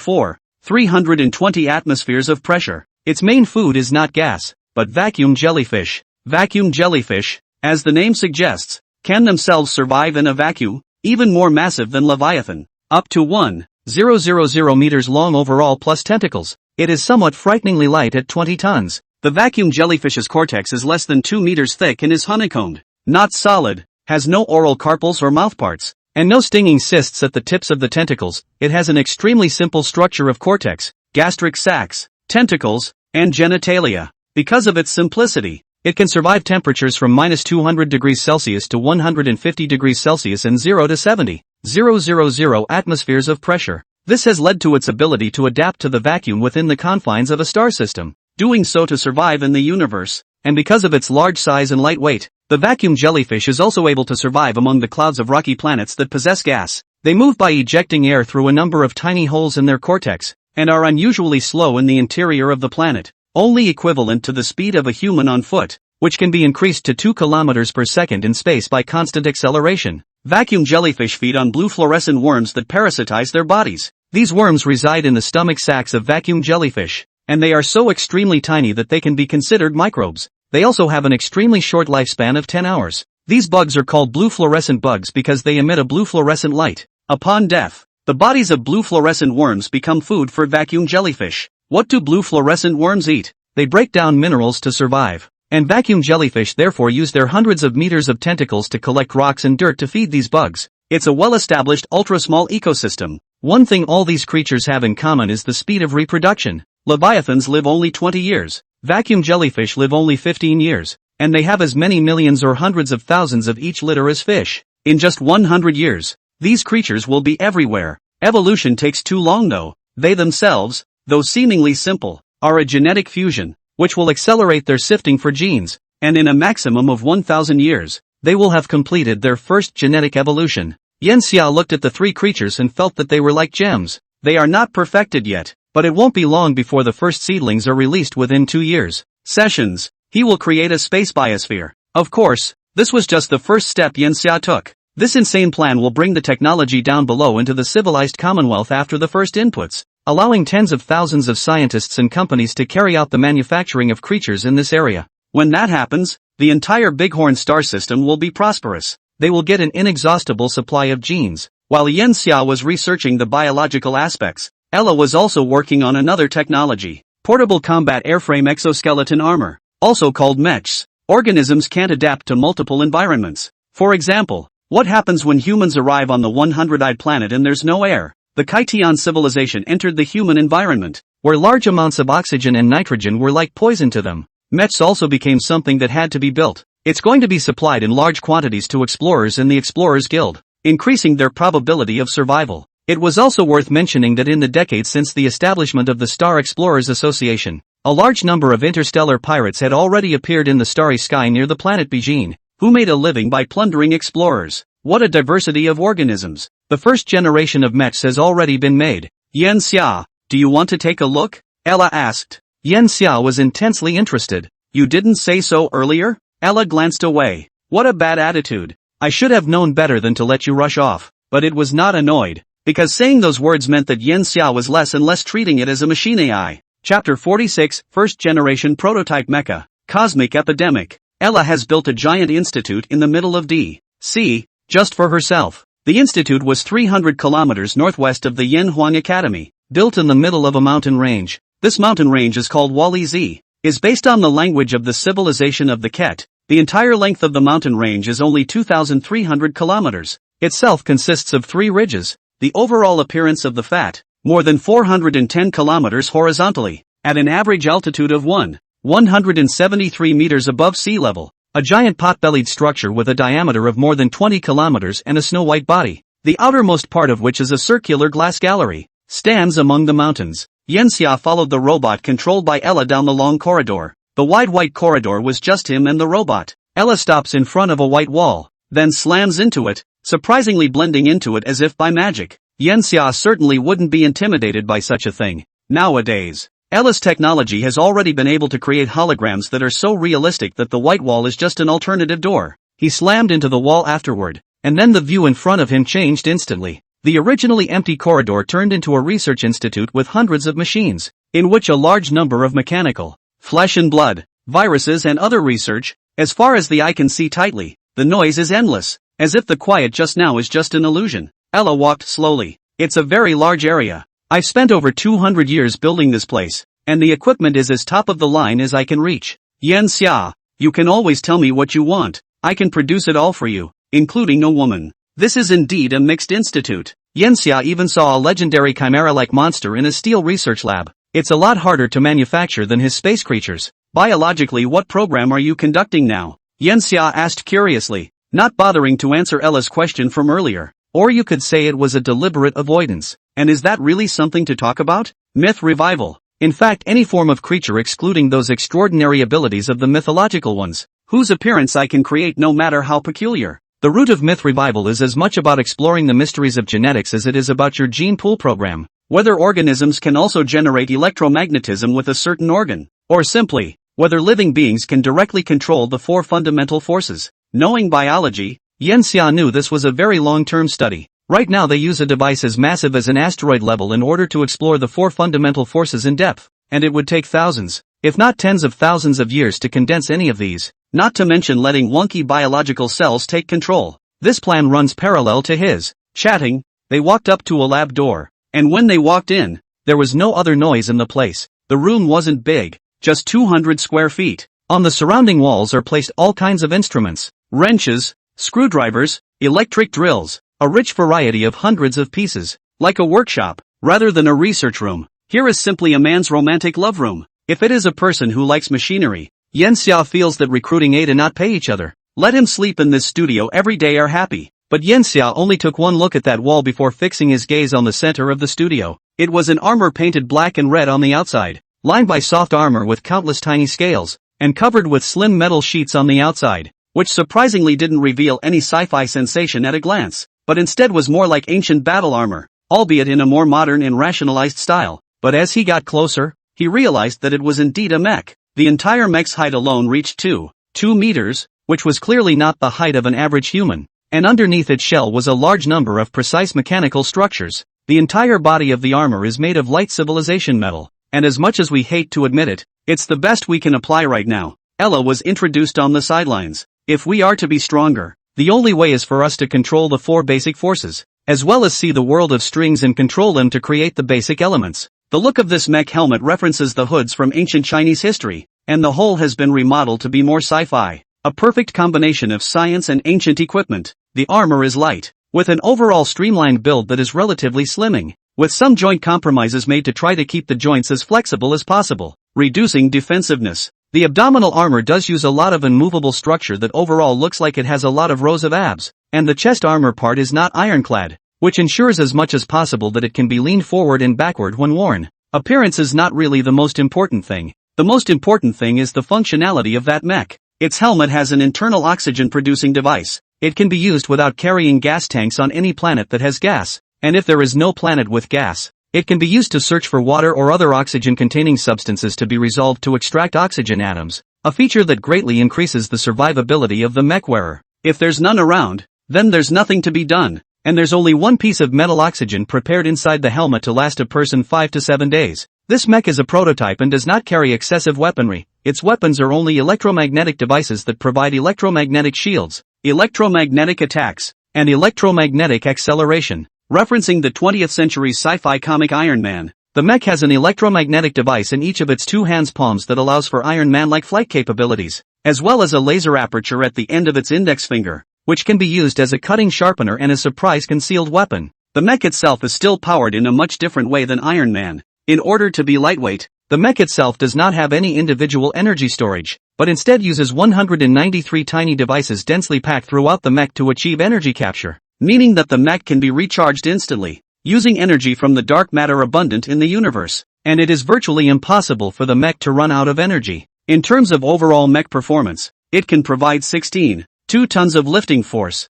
Speaker 1: 320 atmospheres of pressure. Its main food is not gas, but vacuum jellyfish. Vacuum jellyfish, as the name suggests, can themselves survive in a vacuum, even more massive than Leviathan, up to 1,000 meters long overall plus tentacles. It is somewhat frighteningly light at 20 tons. The vacuum jellyfish's cortex is less than 2 meters thick and is honeycombed, not solid, has no oral carpals or mouthparts, and no stinging cysts at the tips of the tentacles. It has an extremely simple structure of cortex, gastric sacs, tentacles, and genitalia. Because of its simplicity, it can survive temperatures from -200 degrees Celsius to 150 degrees Celsius and 0 to 70,000 atmospheres of pressure. This has led to its ability to adapt to the vacuum within the confines of a star system, doing so to survive in the universe. and because of its large size and light weight, the vacuum jellyfish is also able to survive among the clouds of rocky planets that possess gas. They move by ejecting air through a number of tiny holes in their cortex, and are unusually slow in the interior of the planet, only equivalent to the speed of a human on foot, which can be increased to 2 kilometers per second in space by constant acceleration. Vacuum jellyfish feed on blue fluorescent worms that parasitize their bodies. These worms reside in the stomach sacs of vacuum jellyfish, and they are so extremely tiny that they can be considered microbes. They also have an extremely short lifespan of 10 hours. These bugs are called blue fluorescent bugs because they emit a blue fluorescent light. Upon death, the bodies of blue fluorescent worms become food for vacuum jellyfish. What do blue fluorescent worms eat? They break down minerals to survive. And vacuum jellyfish therefore use their hundreds of meters of tentacles to collect rocks and dirt to feed these bugs. It's a well-established ultra-small ecosystem. One thing all these creatures have in common is the speed of reproduction. Leviathans live only 20 years. Vacuum jellyfish live only 15 years. And they have as many millions or hundreds of thousands of each litter as fish. In just 100 years, these creatures will be everywhere. Evolution takes too long though. They themselves, though seemingly simple, are a genetic fusion, which will accelerate their sifting for genes, and in a maximum of 1,000 years, they will have completed their first genetic evolution. Yan Xia looked at the three creatures and felt that they were like gems. They are not perfected yet, but it won't be long before the first seedlings are released within 2 years. Sessions. He will create a space biosphere. Of course, this was just the first step Yan Xia took. This insane plan will bring the technology down below into the civilized commonwealth after the first inputs, allowing tens of thousands of scientists and companies to carry out the manufacturing of creatures in this area. When that happens, the entire Bighorn star system will be prosperous. They will get an inexhaustible supply of genes. While Yan Xia was researching the biological aspects, Ella was also working on another technology. Portable combat airframe exoskeleton armor, also called mechs. Organisms can't adapt to multiple environments. For example, what happens when humans arrive on the 100-eyed planet and there's no air? The Kaitian civilization entered the human environment, where large amounts of oxygen and nitrogen were like poison to them. Mechs also became something that had to be built. It's going to be supplied in large quantities to explorers in the Explorers Guild, increasing their probability of survival. It was also worth mentioning that in the decades since the establishment of the Star Explorers Association, a large number of interstellar pirates had already appeared in the starry sky near the planet Bijin, who made a living by plundering explorers. What a diversity of organisms. The first generation of mechs has already been made. Yan Xia, do you want to take a look? Ella asked. Yan Xia was intensely interested. You didn't say so earlier? Ella glanced away. What a bad attitude. I should have known better than to let you rush off. But it was not annoyed, because saying those words meant that Yan Xia was less and less treating it as a machine AI. Chapter 46, First Generation Prototype Mecha. Cosmic Epidemic. Ella has built a giant institute in the middle of D.C., just for herself. The institute was 300 kilometers northwest of the Yanhuang Academy, built in the middle of a mountain range. This mountain range is called Wali Z, is based on the language of the civilization of the Ket. The entire length of the mountain range is only 2,300 kilometers. Itself consists of 3 ridges. The overall appearance of the fat, more than 410 kilometers horizontally, at an average altitude of 173 meters above sea level. A giant pot-bellied structure with a diameter of more than 20 kilometers and a snow-white body, the outermost part of which is a circular glass gallery, stands among the mountains. Yan Xia followed the robot controlled by Ella down the long corridor. The wide white corridor was just him and the robot. Ella stops in front of a white wall, then slams into it, surprisingly blending into it as if by magic. Yan Xia certainly wouldn't be intimidated by such a thing. Nowadays, Ella's technology has already been able to create holograms that are so realistic that the white wall is just an alternative door. He slammed into the wall afterward, and then the view in front of him changed instantly. The originally empty corridor turned into a research institute with hundreds of machines, in which a large number of mechanical, flesh and blood, viruses and other research. As far as the eye can see tightly, the noise is endless, as if the quiet just now is just an illusion. Ella walked slowly. It's a very large area. I've spent over 200 years building this place, and the equipment is as top of the line as I can reach. Yan Xia, you can always tell me what you want. I can produce it all for you, including a woman. This is indeed a mixed institute. Yan Xia even saw a legendary chimera-like monster in a steel research lab. It's a lot harder to manufacture than his space creatures. Biologically, what program are you conducting now? Yan Xia asked curiously, not bothering to answer Ella's question from earlier. Or you could say it was a deliberate avoidance. And is that really something to talk about? Myth revival. In fact, any form of creature excluding those extraordinary abilities of the mythological ones, whose appearance I can create no matter how peculiar. The root of myth revival is as much about exploring the mysteries of genetics as it is about your gene pool program, whether organisms can also generate electromagnetism with a certain organ, or simply, whether living beings can directly control the four fundamental forces. Knowing biology, Yanxia knew this was a very long-term study. Right now they use a device as massive as an asteroid level in order to explore the four fundamental forces in depth, and it would take thousands, if not tens of thousands of years to condense any of these, not to mention letting wonky biological cells take control. This plan runs parallel to his. Chatting, they walked up to a lab door, and when they walked in, there was no other noise in the place. The room wasn't big, just 200 square feet. On the surrounding walls are placed all kinds of instruments, wrenches, screwdrivers, electric drills, a rich variety of hundreds of pieces, like a workshop, rather than a research room. Here is simply a man's romantic love room. If it is a person who likes machinery, Yanxia feels that recruiting A to not pay each other. Let him sleep in this studio every day are happy. But Yanxia only took one look at that wall before fixing his gaze on the center of the studio. It was an armor painted black and red on the outside, lined by soft armor with countless tiny scales, and covered with slim metal sheets on the outside, which surprisingly didn't reveal any sci-fi sensation at a glance, but instead was more like ancient battle armor, albeit in a more modern and rationalized style. But as he got closer, he realized that it was indeed a mech. The entire mech's height alone reached 2 meters, which was clearly not the height of an average human, and underneath its shell was a large number of precise mechanical structures. The entire body of the armor is made of light civilization metal, and as much as we hate to admit it, it's the best we can apply right now. Ella was introduced on the sidelines. If we are to be stronger, the only way is for us to control the four basic forces, as well as see the world of strings and control them to create the basic elements. The look of this mech helmet references the hoods from ancient Chinese history, and the whole has been remodeled to be more sci-fi. A perfect combination of science and ancient equipment. The armor is light, with an overall streamlined build that is relatively slimming, with some joint compromises made to try to keep the joints as flexible as possible, reducing defensiveness. The abdominal armor does use a lot of immovable structure that overall looks like it has a lot of rows of abs, and the chest armor part is not ironclad, which ensures as much as possible that it can be leaned forward and backward when worn. Appearance is not really the most important thing. The most important thing is the functionality of that mech. Its helmet has an internal oxygen-producing device. It can be used without carrying gas tanks on any planet that has gas, and if there is no planet with gas, it can be used to search for water or other oxygen-containing substances to be resolved to extract oxygen atoms, a feature that greatly increases the survivability of the mech wearer. If there's none around, then there's nothing to be done, and there's only one piece of metal oxygen prepared inside the helmet to last a person 5 to 7 days. This mech is a prototype and does not carry excessive weaponry. Its weapons are only electromagnetic devices that provide electromagnetic shields, electromagnetic attacks, and electromagnetic acceleration. Referencing the 20th century's sci-fi comic Iron Man, the mech has an electromagnetic device in each of its two hands palms that allows for Iron Man-like flight capabilities, as well as a laser aperture at the end of its index finger, which can be used as a cutting sharpener and a surprise concealed weapon. The mech itself is still powered in a much different way than Iron Man. In order to be lightweight, the mech itself does not have any individual energy storage, but instead uses 193 tiny devices densely packed throughout the mech to achieve energy capture, meaning that the mech can be recharged instantly, using energy from the dark matter abundant in the universe, and it is virtually impossible for the mech to run out of energy. In terms of overall mech performance, it can provide 2 tons of lifting force,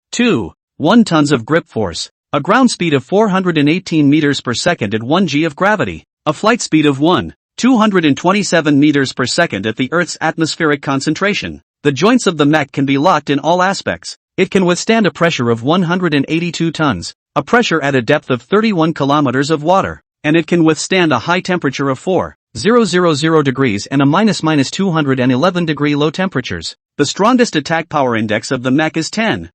Speaker 1: 1 tons of grip force, a ground speed of 418 meters per second at 1 g of gravity, a flight speed of 227 meters per second at the Earth's atmospheric concentration. The joints of the mech can be locked in all aspects. It can withstand a pressure of 182 tons, a pressure at a depth of 31 kilometers of water, and it can withstand a high temperature of 4,000 degrees and a -211 degree low temperatures. The strongest attack power index of the mech is 10,000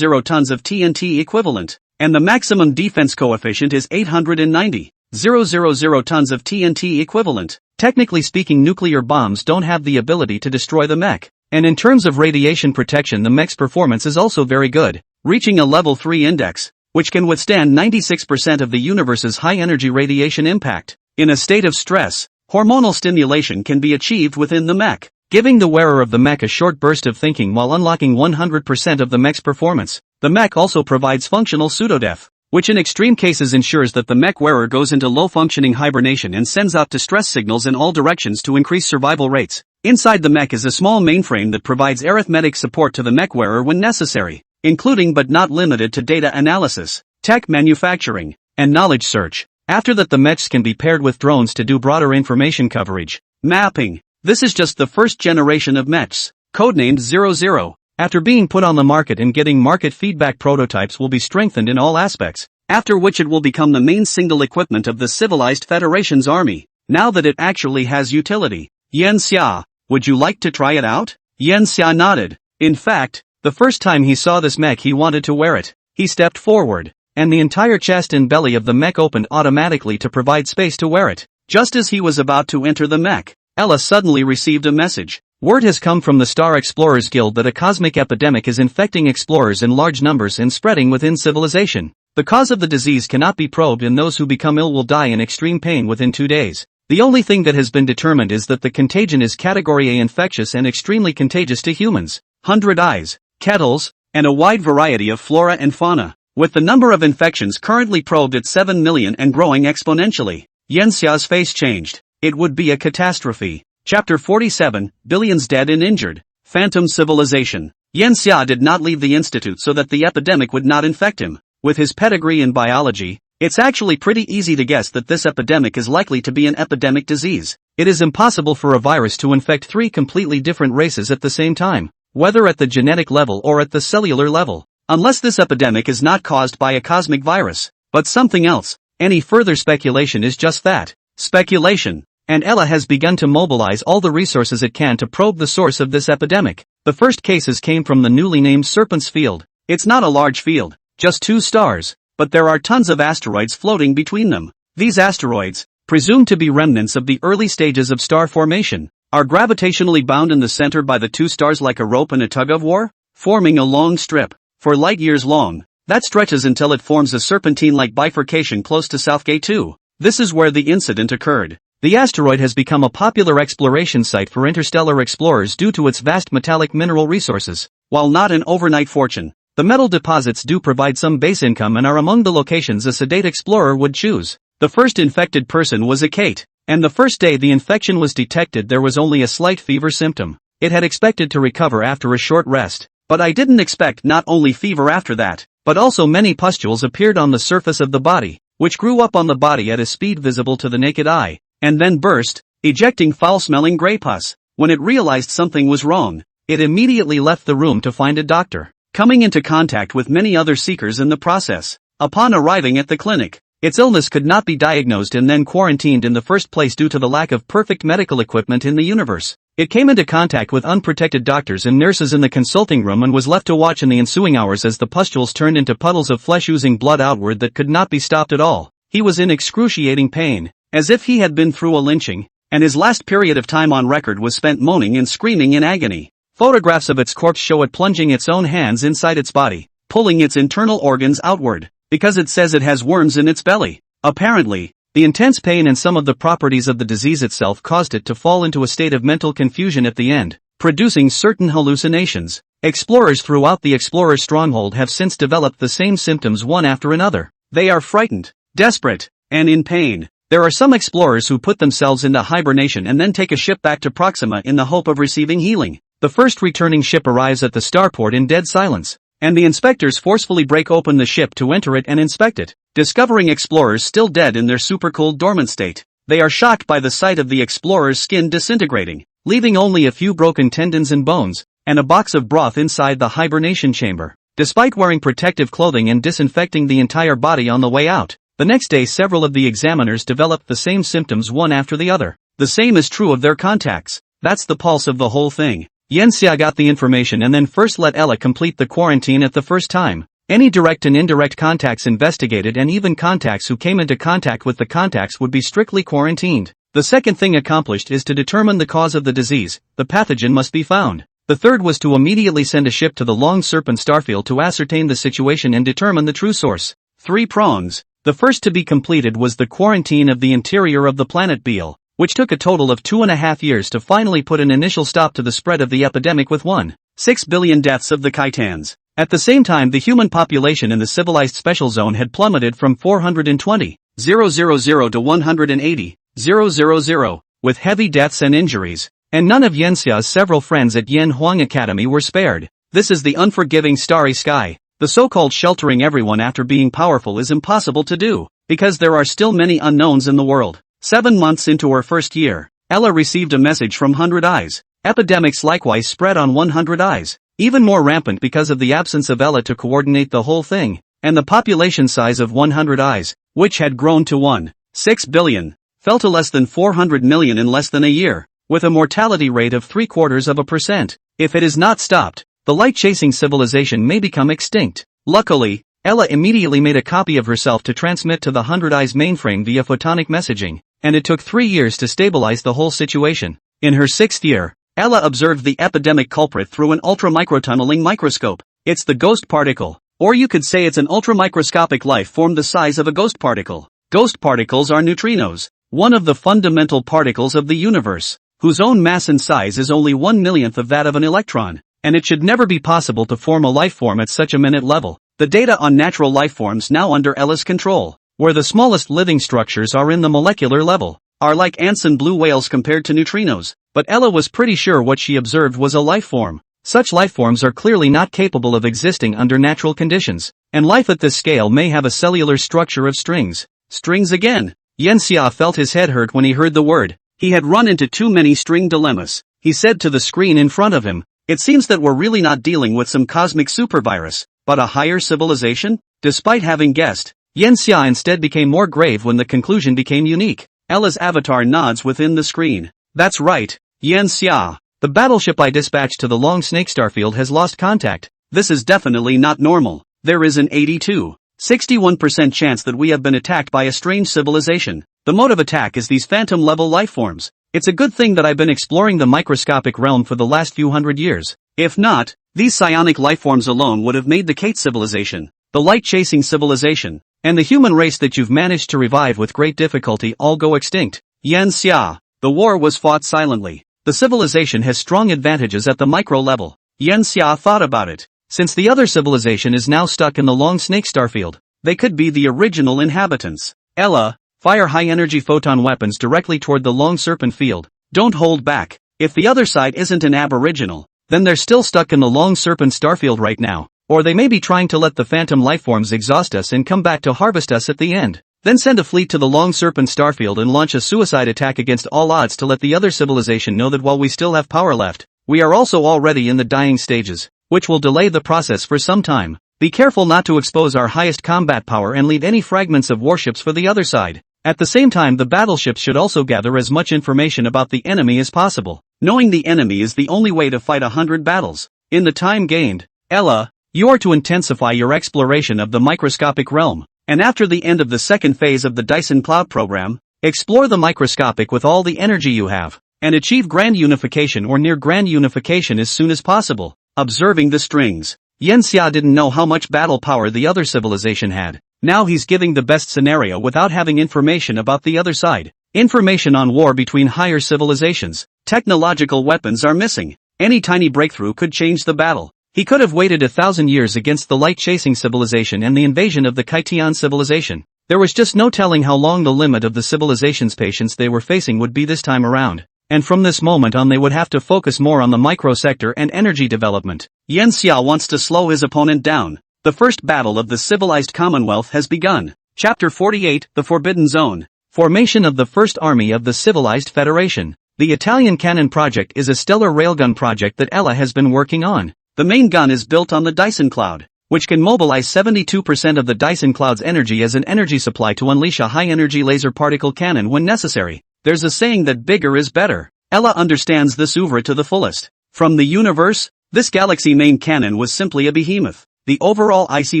Speaker 1: tons of TNT equivalent, and the maximum defense coefficient is 890,000 tons of TNT equivalent. Technically speaking, nuclear bombs don't have the ability to destroy the mech, and in terms of radiation protection the mech's performance is also very good, reaching a level 3 index, which can withstand 96% of the universe's high-energy radiation impact. In a state of stress, hormonal stimulation can be achieved within the mech, giving the wearer of the mech a short burst of thinking while unlocking 100% of the mech's performance. The mech also provides functional pseudo-death. which in extreme cases ensures that the mech wearer goes into low-functioning hibernation and sends out distress signals in all directions to increase survival rates. Inside the mech is a small mainframe that provides arithmetic support to the mech wearer when necessary, including but not limited to data analysis, tech manufacturing, and knowledge search. After that, the mechs can be paired with drones to do broader information coverage. Mapping. This is just the first generation of mechs, codenamed 00. After being put on the market and getting market feedback, prototypes will be strengthened in all aspects, after which it will become the main single equipment of the civilized Federation's army, now that it actually has utility. Yan Xia, would you like to try it out? Yan Xia nodded. In fact, the first time he saw this mech he wanted to wear it. He stepped forward, and the entire chest and belly of the mech opened automatically to provide space to wear it. Just as he was about to enter the mech, Ella suddenly received a message. Word has come from the Star Explorers Guild that a cosmic epidemic is infecting explorers in large numbers and spreading within civilization. The cause of the disease cannot be probed, and those who become ill will die in extreme pain within 2 days. The only thing that has been determined is that the contagion is Category A, infectious and extremely contagious to humans. 100 eyes, kettles, and a wide variety of flora and fauna. With the number of infections currently probed at 7 million and growing exponentially, Yan Xia's face changed. It would be a catastrophe. Chapter 47, Billions Dead and Injured. Phantom Civilization. Yan Xia did not leave the institute so that the epidemic would not infect him. With his pedigree in biology, it's actually pretty easy to guess that this epidemic is likely to be an epidemic disease. It is impossible for a virus to infect 3 completely different races at the same time, whether at the genetic level or at the cellular level, unless this epidemic is not caused by a cosmic virus, but something else. Any further speculation is just that, speculation. And Ella has begun to mobilize all the resources it can to probe the source of this epidemic. The first cases came from the newly named Serpent's Field. It's not a large field, just 2 stars, but there are tons of asteroids floating between them. These asteroids, presumed to be remnants of the early stages of star formation, are gravitationally bound in the center by the 2 stars like a rope in a tug-of-war, forming a long strip, for light years long, that stretches until it forms a serpentine-like bifurcation close to Southgate 2. This is where the incident occurred. The asteroid has become a popular exploration site for interstellar explorers due to its vast metallic mineral resources. While not an overnight fortune, the metal deposits do provide some base income and are among the locations a sedate explorer would choose. The first infected person was a Kate, and the first day the infection was detected there was only a slight fever symptom. It had expected to recover after a short rest, but I didn't expect not only fever after that, but also many pustules appeared on the surface of the body, which grew up on the body at a speed visible to the naked eye, and then burst, ejecting foul-smelling grey pus. When it realized something was wrong, it immediately left the room to find a doctor, coming into contact with many other seekers in the process. Upon arriving at the clinic, its illness could not be diagnosed and then quarantined in the first place due to the lack of perfect medical equipment in the universe. It came into contact with unprotected doctors and nurses in the consulting room and was left to watch in the ensuing hours as the pustules turned into puddles of flesh oozing blood outward that could not be stopped at all. He was in excruciating pain, as if he had been through a lynching, and his last period of time on record was spent moaning and screaming in agony. Photographs of its corpse show it plunging its own hands inside its body, pulling its internal organs outward, because it says it has worms in its belly. Apparently, the intense pain and some of the properties of the disease itself caused it to fall into a state of mental confusion at the end, producing certain hallucinations. Explorers throughout the Explorer's Stronghold have since developed the same symptoms one after another. They are frightened, desperate, and in pain. There are some explorers who put themselves into hibernation and then take a ship back to Proxima in the hope of receiving healing. The first returning ship arrives at the starport in dead silence, and the inspectors forcefully break open the ship to enter it and inspect it, discovering explorers still dead in their supercooled dormant state. They are shocked by the sight of the explorer's skin disintegrating, leaving only a few broken tendons and bones, and a box of broth inside the hibernation chamber. Despite wearing protective clothing and disinfecting the entire body on the way out, the next day several of the examiners developed the same symptoms one after the other. The same is true of their contacts. That's the pulse of the whole thing. Yan Xia got the information and then first let Ella complete the quarantine at the first time. Any direct and indirect contacts investigated, and even contacts who came into contact with the contacts would be strictly quarantined. The second thing accomplished is to determine the cause of the disease. The pathogen must be found. The third was to immediately send a ship to the Long Serpent starfield to ascertain the situation and determine the true source. 3 prongs. The first to be completed was the quarantine of the interior of the planet Beale, which took a total of 2.5 years to finally put an initial stop to the spread of the epidemic with 1.6 billion deaths of the Khitans. At the same time, the human population in the civilized special zone had plummeted from 420,000 to 180,000, with heavy deaths and injuries, and none of Yanxia's several friends at Yan Huang Academy were spared. This is the unforgiving starry sky. The so-called sheltering everyone after being powerful is impossible to do, because there are still many unknowns in the world. 7 months into her first year, Ella received a message from 100 Eyes. Epidemics likewise spread on 100 Eyes, even more rampant because of the absence of Ella to coordinate the whole thing, and the population size of 100 Eyes, which had grown to 1.6 billion, fell to less than 400 million in less than a year, with a mortality rate of 0.75%. If it is not stopped, the light-chasing civilization may become extinct. Luckily, Ella immediately made a copy of herself to transmit to the 100 Eyes mainframe via photonic messaging, and it took 3 years to stabilize the whole situation. In her 6th year, Ella observed the epidemic culprit through an ultramicrotunneling microscope. It's the ghost particle, or you could say it's an ultramicroscopic life form the size of a ghost particle. Ghost particles are neutrinos, one of the fundamental particles of the universe, whose own mass and size is only 1/1,000,000th of that of an electron, and it should never be possible to form a life form at such a minute level. The data on natural life forms now under Ella's control, where the smallest living structures are in the molecular level, are like ants and blue whales compared to neutrinos, but Ella was pretty sure what she observed was a life form. Such life forms are clearly not capable of existing under natural conditions, and life at this scale may have a cellular structure of strings. Strings again. Yanxia felt his head hurt when he heard the word. He had run into too many string dilemmas. He said to the screen in front of him, "It seems that we're really not dealing with some cosmic supervirus, but a higher civilization?" Despite having guessed, Yanxia instead became more grave when the conclusion became unique. Ella's avatar nods within the screen. "That's right, Yanxia. The battleship I dispatched to the Long Snake Starfield has lost contact. This is definitely not normal. There is an 62.61% chance that we have been attacked by a strange civilization. The mode of attack is these phantom-level life forms. It's a good thing that I've been exploring the microscopic realm for the last few hundred years. If not, these psionic life forms alone would have made the Kate civilization, the light-chasing civilization, and the human race that you've managed to revive with great difficulty all go extinct." Yanxia. The war was fought silently. The civilization has strong advantages at the micro level. Yanxia thought about it. Since the other civilization is now stuck in the Long Snake Starfield, they could be the original inhabitants. Ella, fire high-energy photon weapons directly toward the Long Serpent Field. Don't hold back. If the other side isn't an aboriginal, then they're still stuck in the Long Serpent Starfield right now, or they may be trying to let the phantom lifeforms exhaust us and come back to harvest us at the end. Then send a fleet to the Long Serpent Starfield and launch a suicide attack against all odds to let the other civilization know that while we still have power left, we are also already in the dying stages, which will delay the process for some time. Be careful not to expose our highest combat power and leave any fragments of warships for the other side. At the same time, the battleships should also gather as much information about the enemy as possible. Knowing the enemy is the only way to fight 100 battles. In the time gained, Ella, you are to intensify your exploration of the microscopic realm, and after the end of the second phase of the Dyson Cloud program, explore the microscopic with all the energy you have, and achieve grand unification or near grand unification as soon as possible. Observing the strings, Yanxia didn't know how much battle power the other civilization had. Now he's giving the best scenario without having information about the other side. Information on war between higher civilizations. Technological weapons are missing. Any tiny breakthrough could change the battle. He could have waited 1,000 years against the light-chasing civilization and the invasion of the Kaitian civilization. There was just no telling how long the limit of the civilization's patience they were facing would be this time around. And from this moment on they would have to focus more on the microsector and energy development. Yanxia wants to slow his opponent down. The first battle of the civilized Commonwealth has begun. Chapter 48, The Forbidden Zone. Formation of the First Army of the Civilized Federation. The Italian Cannon project is a stellar railgun project that Ella has been working on. The main gun is built on the Dyson Cloud, which can mobilize 72% of the Dyson Cloud's energy as an energy supply to unleash a high-energy laser particle cannon when necessary. There's a saying that bigger is better. Ella understands this oeuvre to the fullest. From the universe, this galaxy main cannon was simply a behemoth. The overall icy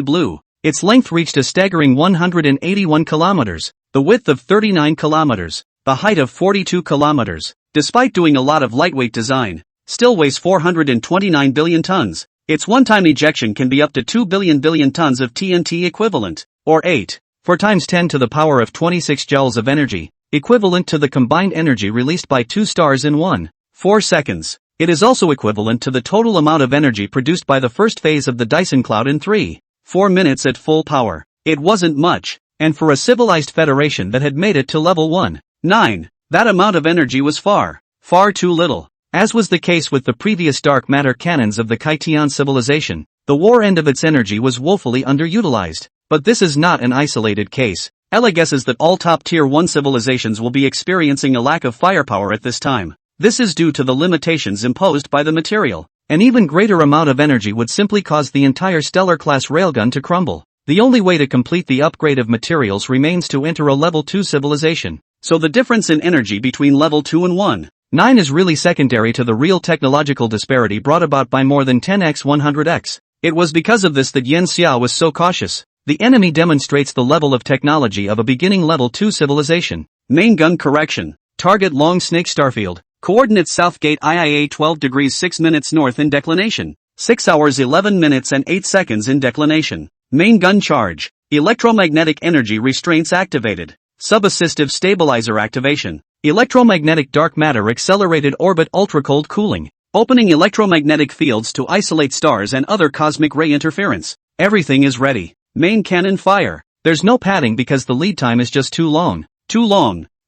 Speaker 1: blue, its length reached a staggering 181 kilometers, the width of 39 kilometers, the height of 42 kilometers. Despite doing a lot of lightweight design, still weighs 429 billion tons. Its one-time ejection can be up to 2 billion tons of TNT equivalent, or 4 times 10 to the power of 26 joules of energy, equivalent to the combined energy released by two stars in 1.4 seconds. It is also equivalent to the total amount of energy produced by the first phase of the Dyson cloud in 3-4 minutes at full power. It wasn't much, and for a civilized federation that had made it to level 1-9, that amount of energy was far too little. As was the case with the previous dark matter cannons of the Kaitian civilization, the war end of its energy was woefully underutilized. But this is not an isolated case. Ella guesses that all top tier 1 civilizations will be experiencing a lack of firepower at this time. This is due to the limitations imposed by the material. An even greater amount of energy would simply cause the entire Stellar-class railgun to crumble. The only way to complete the upgrade of materials remains to enter a level 2 civilization. So the difference in energy between level 2 and 1-9 is really secondary to the real technological disparity brought about by more than 10x 100x. It was because of this that Yen Xia was so cautious. The enemy demonstrates the level of technology of a beginning level 2 civilization. Main gun correction. Target Long Snake Starfield. Coordinates Southgate IIA 12 degrees 6 minutes north in declination. 6 hours 11 minutes and 8 seconds in declination. Main gun charge. Electromagnetic energy restraints activated. Subassistive stabilizer activation. Electromagnetic dark matter accelerated orbit ultracold cooling. Opening electromagnetic fields to isolate stars and other cosmic ray interference. Everything is ready. Main cannon fire. There's no padding because the lead time is just too long.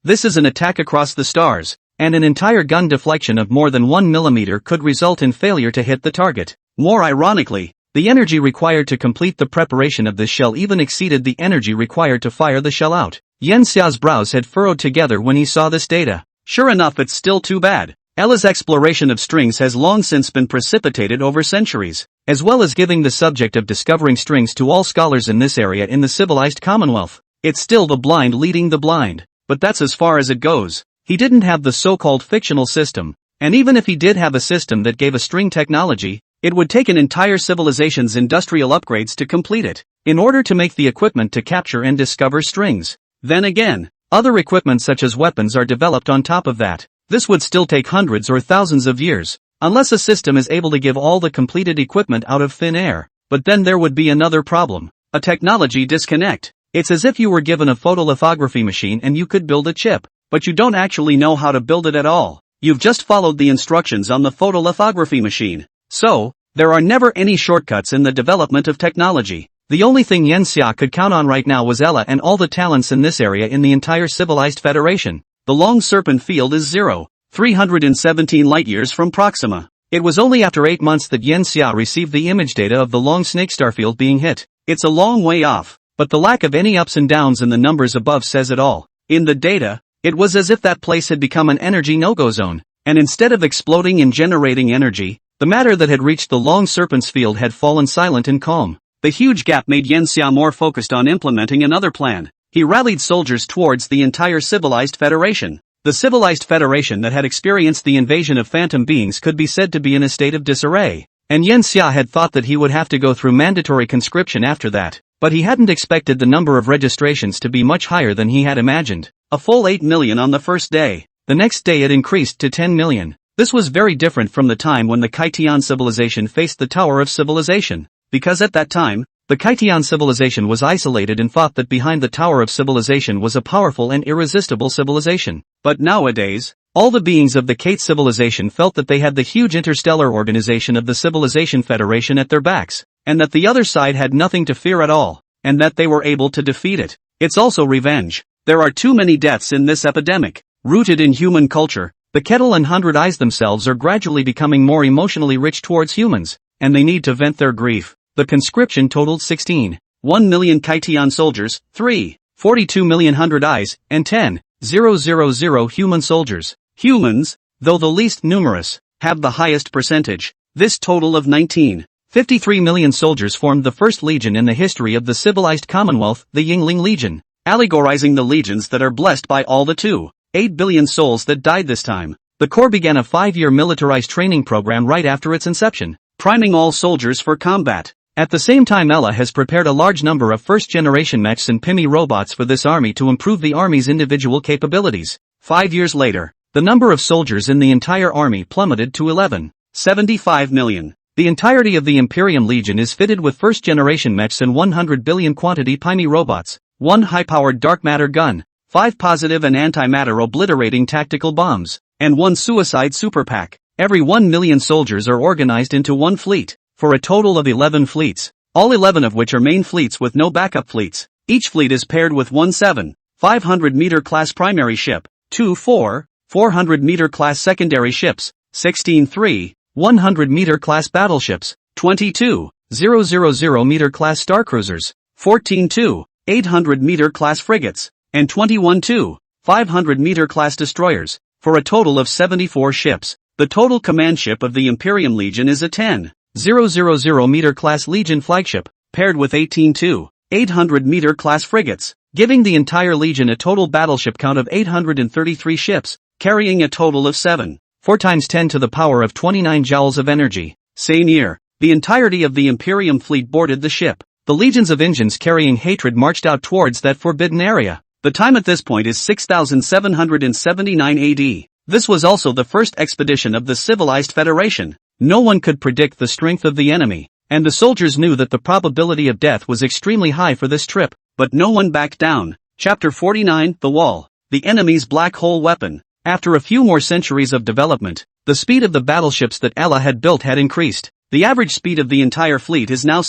Speaker 1: This is an attack across the stars, and an entire gun deflection of more than 1 millimeter could result in failure to hit the target. More ironically, the energy required to complete the preparation of this shell even exceeded the energy required to fire the shell out. Yen Xia's brows had furrowed together when he saw this data. Sure enough, it's still too bad. Ella's exploration of strings has long since been precipitated over centuries, as well as giving the subject of discovering strings to all scholars in this area in the civilized Commonwealth. It's still the blind leading the blind, but that's as far as it goes. He didn't have the so-called fictional system, and even if he did have a system that gave a string technology, it would take an entire civilization's industrial upgrades to complete it, in order to make the equipment to capture and discover strings. Then again, other equipment such as weapons are developed on top of that. This would still take hundreds or thousands of years, unless a system is able to give all the completed equipment out of thin air. But then there would be another problem. A technology disconnect. It's as if you were given a photolithography machine and you could build a chip, but you don't actually know how to build it at all. You've just followed the instructions on the photolithography machine. So, there are never any shortcuts in the development of technology. The only thing Yen Xia could count on right now was Ella and all the talents in this area in the entire civilized federation. The Long Serpent field is 317 light-years from Proxima. It was only after 8 months that Yen Xia received the image data of the Long Snake Starfield being hit. It's a long way off, but the lack of any ups and downs in the numbers above says it all. In the data, it was as if that place had become an energy no-go zone, and instead of exploding and generating energy, the matter that had reached the Long Serpent's field had fallen silent and calm. The huge gap made Yen Xia more focused on implementing another plan. He rallied soldiers towards the entire civilized federation. The civilized federation that had experienced the invasion of phantom beings could be said to be in a state of disarray, and Yen Xia had thought that he would have to go through mandatory conscription after that, but he hadn't expected the number of registrations to be much higher than he had imagined. A full 8 million on the first day. The next day it increased to 10 million. This was very different from the time when the Kaitian civilization faced the Tower of Civilization, because at that time, the Kaitian civilization was isolated and thought that behind the Tower of Civilization was a powerful and irresistible civilization. But nowadays, all the beings of the Kate civilization felt that they had the huge interstellar organization of the Civilization Federation at their backs, and that the other side had nothing to fear at all, and that they were able to defeat it. It's also revenge. There are too many deaths in this epidemic. Rooted in human culture, the Kettle and 100 Eyes themselves are gradually becoming more emotionally rich towards humans, and they need to vent their grief. The conscription totaled 16.1 million Kaitian soldiers, 3.42 million 100 Eyes, and 10.000 human soldiers. Humans, though the least numerous, have the highest percentage. This total of 19.53 million soldiers formed the first legion in the history of the civilized Commonwealth, the Yingling Legion, allegorizing the legions that are blessed by all the 2.8 billion souls that died this time. The Corps began a 5-year militarized training program right after its inception, priming all soldiers for combat. At the same time, Ella has prepared a large number of first-generation mechs and PIMI robots for this army to improve the army's individual capabilities. 5 years later, the number of soldiers in the entire army plummeted to 11.75 million. The entirety of the Imperium Legion is fitted with first-generation mechs and 100 billion quantity PIMI robots, 1 high-powered dark matter gun, 5 positive and antimatter obliterating tactical bombs, and 1 suicide super pack. Every 1 million soldiers are organized into one fleet, for a total of 11 fleets, all 11 of which are main fleets with no backup fleets. Each fleet is paired with 500-meter class primary ship, 400-meter class secondary ships, 100-meter class battleships, 000-meter class starcruisers, 800-meter class frigates, and 500-meter class destroyers, for a total of 74 ships. The total command ship of the Imperium Legion is a 10,000-meter class Legion flagship, paired with 800-meter class frigates, giving the entire Legion a total battleship count of 833 ships, carrying a total of 4 times 10 to the power of 29 joules of energy. Same year, the entirety of the Imperium fleet boarded the ship. The legions of engines carrying hatred marched out towards that forbidden area. The time at this point is 6779 AD. This was also the first expedition of the Civilized Federation. No one could predict the strength of the enemy, and the soldiers knew that the probability of death was extremely high for this trip, but no one backed down. Chapter 49, The Wall, the enemy's black hole weapon. After a few more centuries of development, the speed of the battleships that Allah had built had increased. The average speed of the entire fleet is now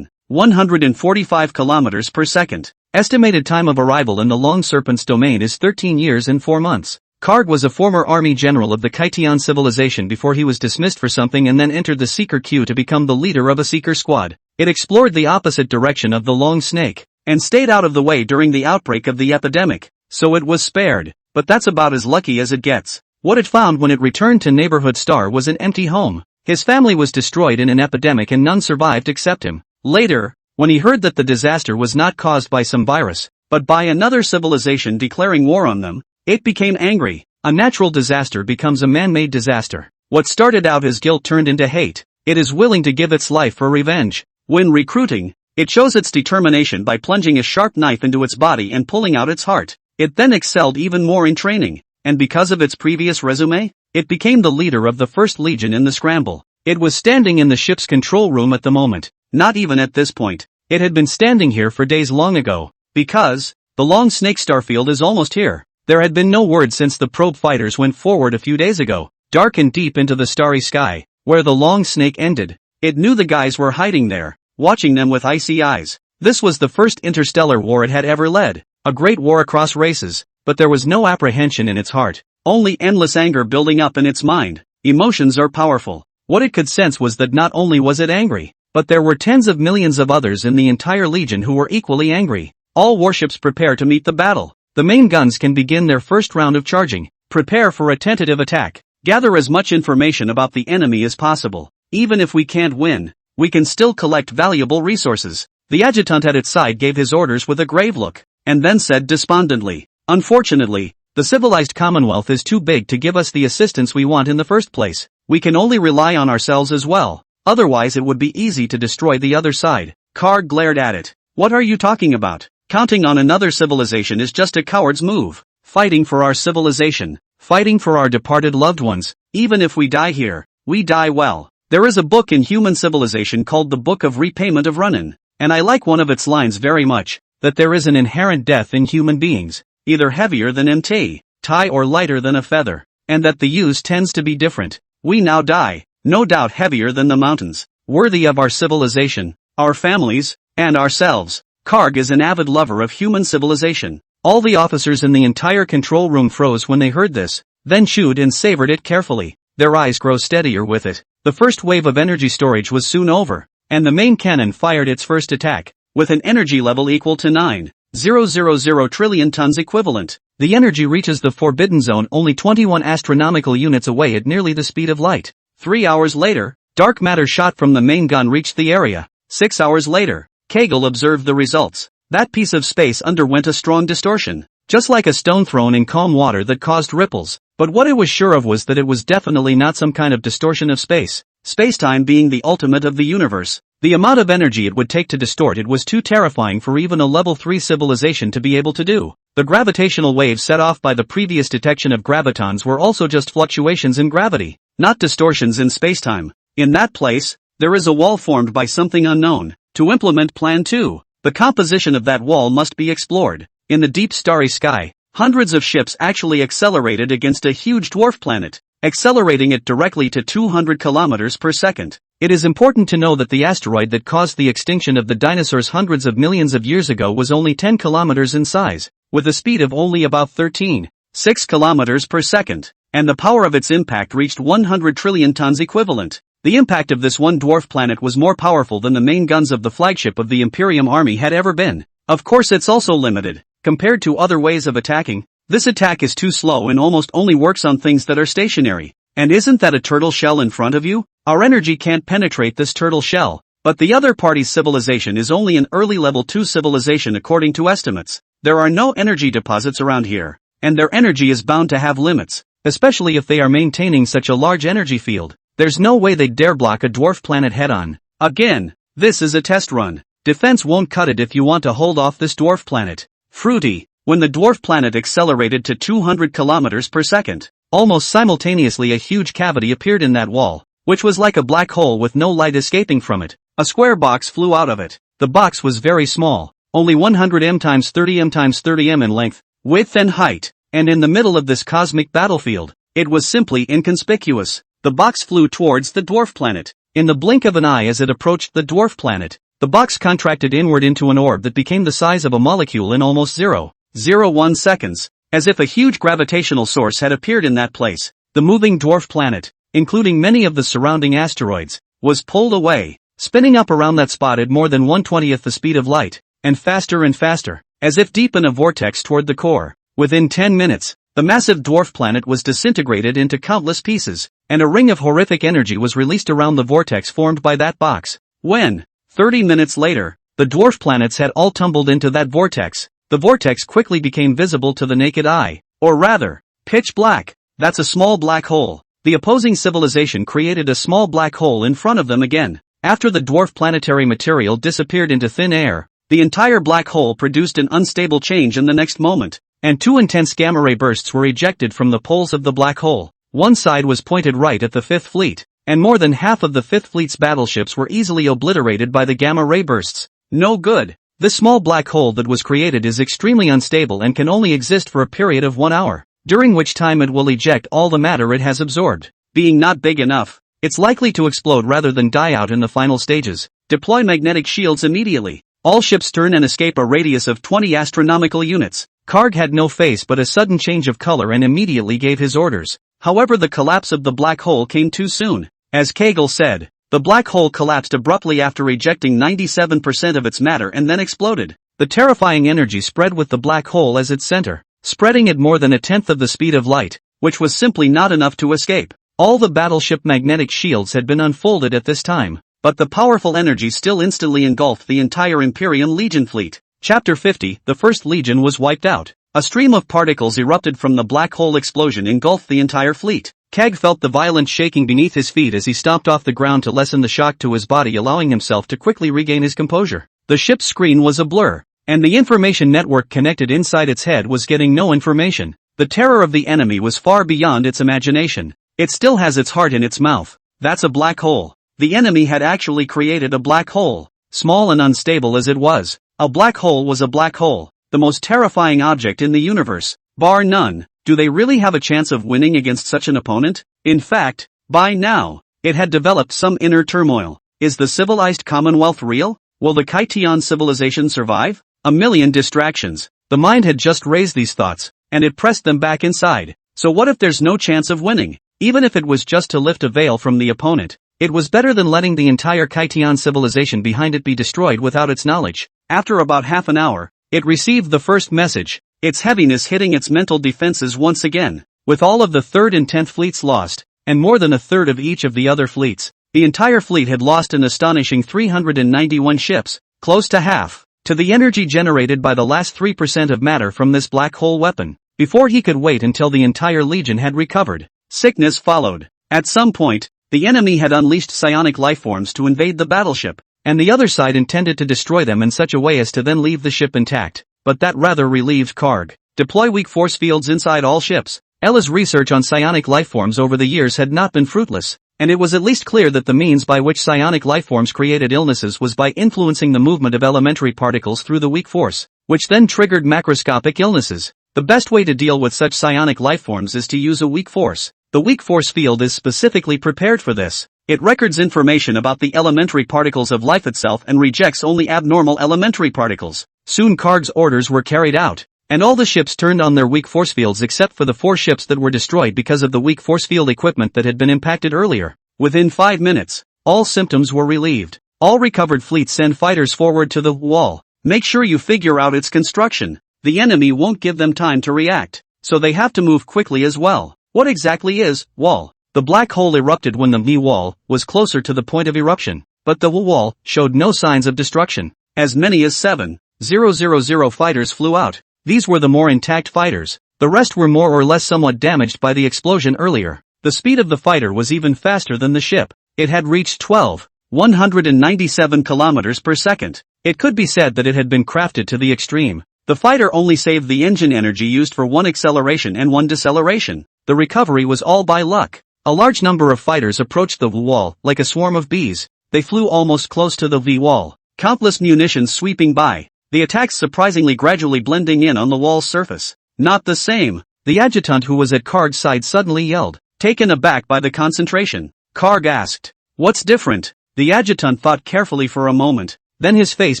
Speaker 1: 145 kilometers per second. Estimated time of arrival in the Long Serpent's domain is 13 years and 4 months. Karg was a former army general of the Kaitian civilization before he was dismissed for something and then entered the Seeker queue to become the leader of a Seeker squad. It explored the opposite direction of the Long Snake, and stayed out of the way during the outbreak of the epidemic, so it was spared, but that's about as lucky as it gets. What it found when it returned to Neighborhood Star was an empty home. His family was destroyed in an epidemic and none survived except him. Later, when he heard that the disaster was not caused by some virus, but by another civilization declaring war on them, it became angry. A natural disaster becomes a man-made disaster. What started out as guilt turned into hate. It is willing to give its life for revenge. When recruiting, it shows its determination by plunging a sharp knife into its body and pulling out its heart. It then excelled even more in training, and because of its previous resume, it became the leader of the First Legion in the scramble. It was standing in the ship's control room at the moment. Not even at this point. It had been standing here for days long ago, because the Long Snake starfield is almost here. There had been no word since the probe fighters went forward a few days ago, dark and deep into the starry sky, where the Long Snake ended. It knew the guys were hiding there, watching them with icy eyes. This was the first interstellar war it had ever led, a great war across races, but there was no apprehension in its heart, only endless anger building up in its mind. Emotions are powerful. What it could sense was that not only was it angry, but there were tens of millions of others in the entire Legion who were equally angry. All warships prepare to meet the battle. The main guns can begin their first round of charging. Prepare for a tentative attack. Gather as much information about the enemy as possible. Even if we can't win, we can still collect valuable resources. The adjutant at its side gave his orders with a grave look, and then said despondently, "Unfortunately, the civilized Commonwealth is too big to give us the assistance we want in the first place. We can only rely on ourselves as well. Otherwise it would be easy to destroy the other side." Karg glared at it. "What are you talking about? Counting on another civilization is just a coward's move. Fighting for our civilization, fighting for our departed loved ones, even if we die here, we die well. There is a book in human civilization called the Book of Repayment of Runin, and I like one of its lines very much, that there is an inherent death in human beings, either heavier than MT, tie or lighter than a feather, and that the use tends to be different. We now die, no doubt heavier than the mountains, worthy of our civilization, our families, and ourselves." Karg is an avid lover of human civilization. All the officers in the entire control room froze when they heard this, then chewed and savored it carefully. Their eyes grow steadier with it. The first wave of energy storage was soon over, and the main cannon fired its first attack, with an energy level equal to 9,000 trillion tons equivalent. The energy reaches the forbidden zone only 21 astronomical units away at nearly the speed of light. 3 hours later, dark matter shot from the main gun reached the area. 6 hours later, Kegel observed the results. That piece of space underwent a strong distortion, just like a stone thrown in calm water that caused ripples. But what it was sure of was that it was definitely not some kind of distortion of space. Spacetime being the ultimate of the universe. The amount of energy it would take to distort it was too terrifying for even a level 3 civilization to be able to do. The gravitational waves set off by the previous detection of gravitons were also just fluctuations in gravity, not distortions in spacetime. In that place, there is a wall formed by something unknown. To implement Plan 2, the composition of that wall must be explored. In the deep starry sky, hundreds of ships actually accelerated against a huge dwarf planet. accelerating it directly to 200 kilometers per second. It is important to know that the asteroid that caused the extinction of the dinosaurs hundreds of millions of years ago was only 10 kilometers in size, with a speed of only about 13.6 kilometers per second, and the power of its impact reached 100 trillion tons equivalent. The impact of this one dwarf planet was more powerful than the main guns of the flagship of the Imperium army had ever been. Of course, it's also limited. Compared to other ways of attacking, this attack is too slow and almost only works on things that are stationary. And isn't that a turtle shell in front of you? Our energy can't penetrate this turtle shell, but the other party's civilization is only an early level 2 civilization according to estimates. There are no energy deposits around here, and their energy is bound to have limits, especially if they are maintaining such a large energy field. There's no way they'd dare block a dwarf planet head-on. Again, this is a test run. Defense won't cut it if you want to hold off this dwarf planet. Fruity. When the dwarf planet accelerated to 200 kilometers per second, almost simultaneously a huge cavity appeared in that wall, which was like a black hole with no light escaping from it. A square box flew out of it. The box was very small, only 100 m x 30 m x 30 m in length, width and height, and in the middle of this cosmic battlefield, it was simply inconspicuous. The box flew towards the dwarf planet. In the blink of an eye as it approached the dwarf planet, the box contracted inward into an orb that became the size of a molecule in almost 0.01 seconds, as if a huge gravitational source had appeared in that place. The moving dwarf planet, including many of the surrounding asteroids, was pulled away, spinning up around that spot at more than 1/20th the speed of light, and faster, as if deep in a vortex toward the core. Within 10 minutes, the massive dwarf planet was disintegrated into countless pieces, and a ring of horrific energy was released around the vortex formed by that box. When, 30 minutes later, the dwarf planets had all tumbled into that vortex, the vortex quickly became visible to the naked eye, or rather, pitch black. That's a small black hole. The opposing civilization created a small black hole in front of them again. After the dwarf planetary material disappeared into thin air, the entire black hole produced an unstable change in the next moment, and 2 intense gamma-ray bursts were ejected from the poles of the black hole. One side was pointed right at the Fifth Fleet, and more than half of the Fifth Fleet's battleships were easily obliterated by the gamma-ray bursts. No good. This small black hole that was created is extremely unstable and can only exist for a period of 1 hour, during which time it will eject all the matter it has absorbed. Being not big enough, it's likely to explode rather than die out in the final stages. Deploy magnetic shields immediately. All ships turn and escape a radius of 20 astronomical units. Karg had no face but a sudden change of color and immediately gave his orders. However, the collapse of the black hole came too soon. As Kagel said, the black hole collapsed abruptly after ejecting 97% of its matter and then exploded. The terrifying energy spread with the black hole as its center, spreading at more than 1/10 of the speed of light, which was simply not enough to escape. All the battleship magnetic shields had been unfolded at this time, but the powerful energy still instantly engulfed the entire Imperium Legion fleet. Chapter 50, the First Legion was wiped out. A stream of particles erupted from the black hole explosion engulfed the entire fleet. Kag felt the violent shaking beneath his feet as he stomped off the ground to lessen the shock to his body, allowing himself to quickly regain his composure. The ship's screen was a blur, and the information network connected inside its head was getting no information. The terror of the enemy was far beyond its imagination. It still has its heart in its mouth. That's a black hole. The enemy had actually created a black hole. Small and unstable as it was, a black hole was a black hole, the most terrifying object in the universe, bar none. Do they really have a chance of winning against such an opponent? In fact, by now, it had developed some inner turmoil. Is the civilized Commonwealth real? Will the Kaitian civilization survive? A million distractions. The mind had just raised these thoughts, and it pressed them back inside. So what if there's no chance of winning? Even if it was just to lift a veil from the opponent, it was better than letting the entire Kaitian civilization behind it be destroyed without its knowledge. After about half an hour, it received the first message, its heaviness hitting its mental defenses once again. With all of the 3rd and 10th fleets lost, and more than 1/3 of each of the other fleets, the entire fleet had lost an astonishing 391 ships, close to half, to the energy generated by the last 3% of matter from this black hole weapon. Before he could wait until the entire legion had recovered, sickness followed. At some point, the enemy had unleashed psionic lifeforms to invade the battleship, and the other side intended to destroy them in such a way as to then leave the ship intact. But that rather relieved Karg. Deploy weak force fields inside all ships. Ella's research on psionic lifeforms over the years had not been fruitless, and it was at least clear that the means by which psionic lifeforms created illnesses was by influencing the movement of elementary particles through the weak force, which then triggered macroscopic illnesses. The best way to deal with such psionic lifeforms is to use a weak force. The weak force field is specifically prepared for this. It records information about the elementary particles of life itself and rejects only abnormal elementary particles. Soon Karg's orders were carried out, and all the ships turned on their weak force fields except for the 4 ships that were destroyed because of the weak force field equipment that had been impacted earlier. Within 5 minutes, all symptoms were relieved. All recovered fleets send fighters forward to the wall. Make sure you figure out its construction. The enemy won't give them time to react, so they have to move quickly as well. What exactly is wall? The black hole erupted when the wall was closer to the point of eruption, but the wall showed no signs of destruction. As many as 7,000 fighters flew out. These were the more intact fighters. The rest were more or less somewhat damaged by the explosion earlier. The speed of the fighter was even faster than the ship. It had reached 197 kilometers per second. It could be said that it had been crafted to the extreme. The fighter only saved the engine energy used for 1 acceleration and 1 deceleration. The recovery was all by luck. A large number of fighters approached the wall like a swarm of bees. They flew almost close to the wall. Countless munitions sweeping by. The attacks surprisingly gradually blending in on the wall's surface. Not the same. The adjutant who was at Karg's side suddenly yelled, taken aback by the concentration. Karg asked, "What's different?" The adjutant thought carefully for a moment. Then his face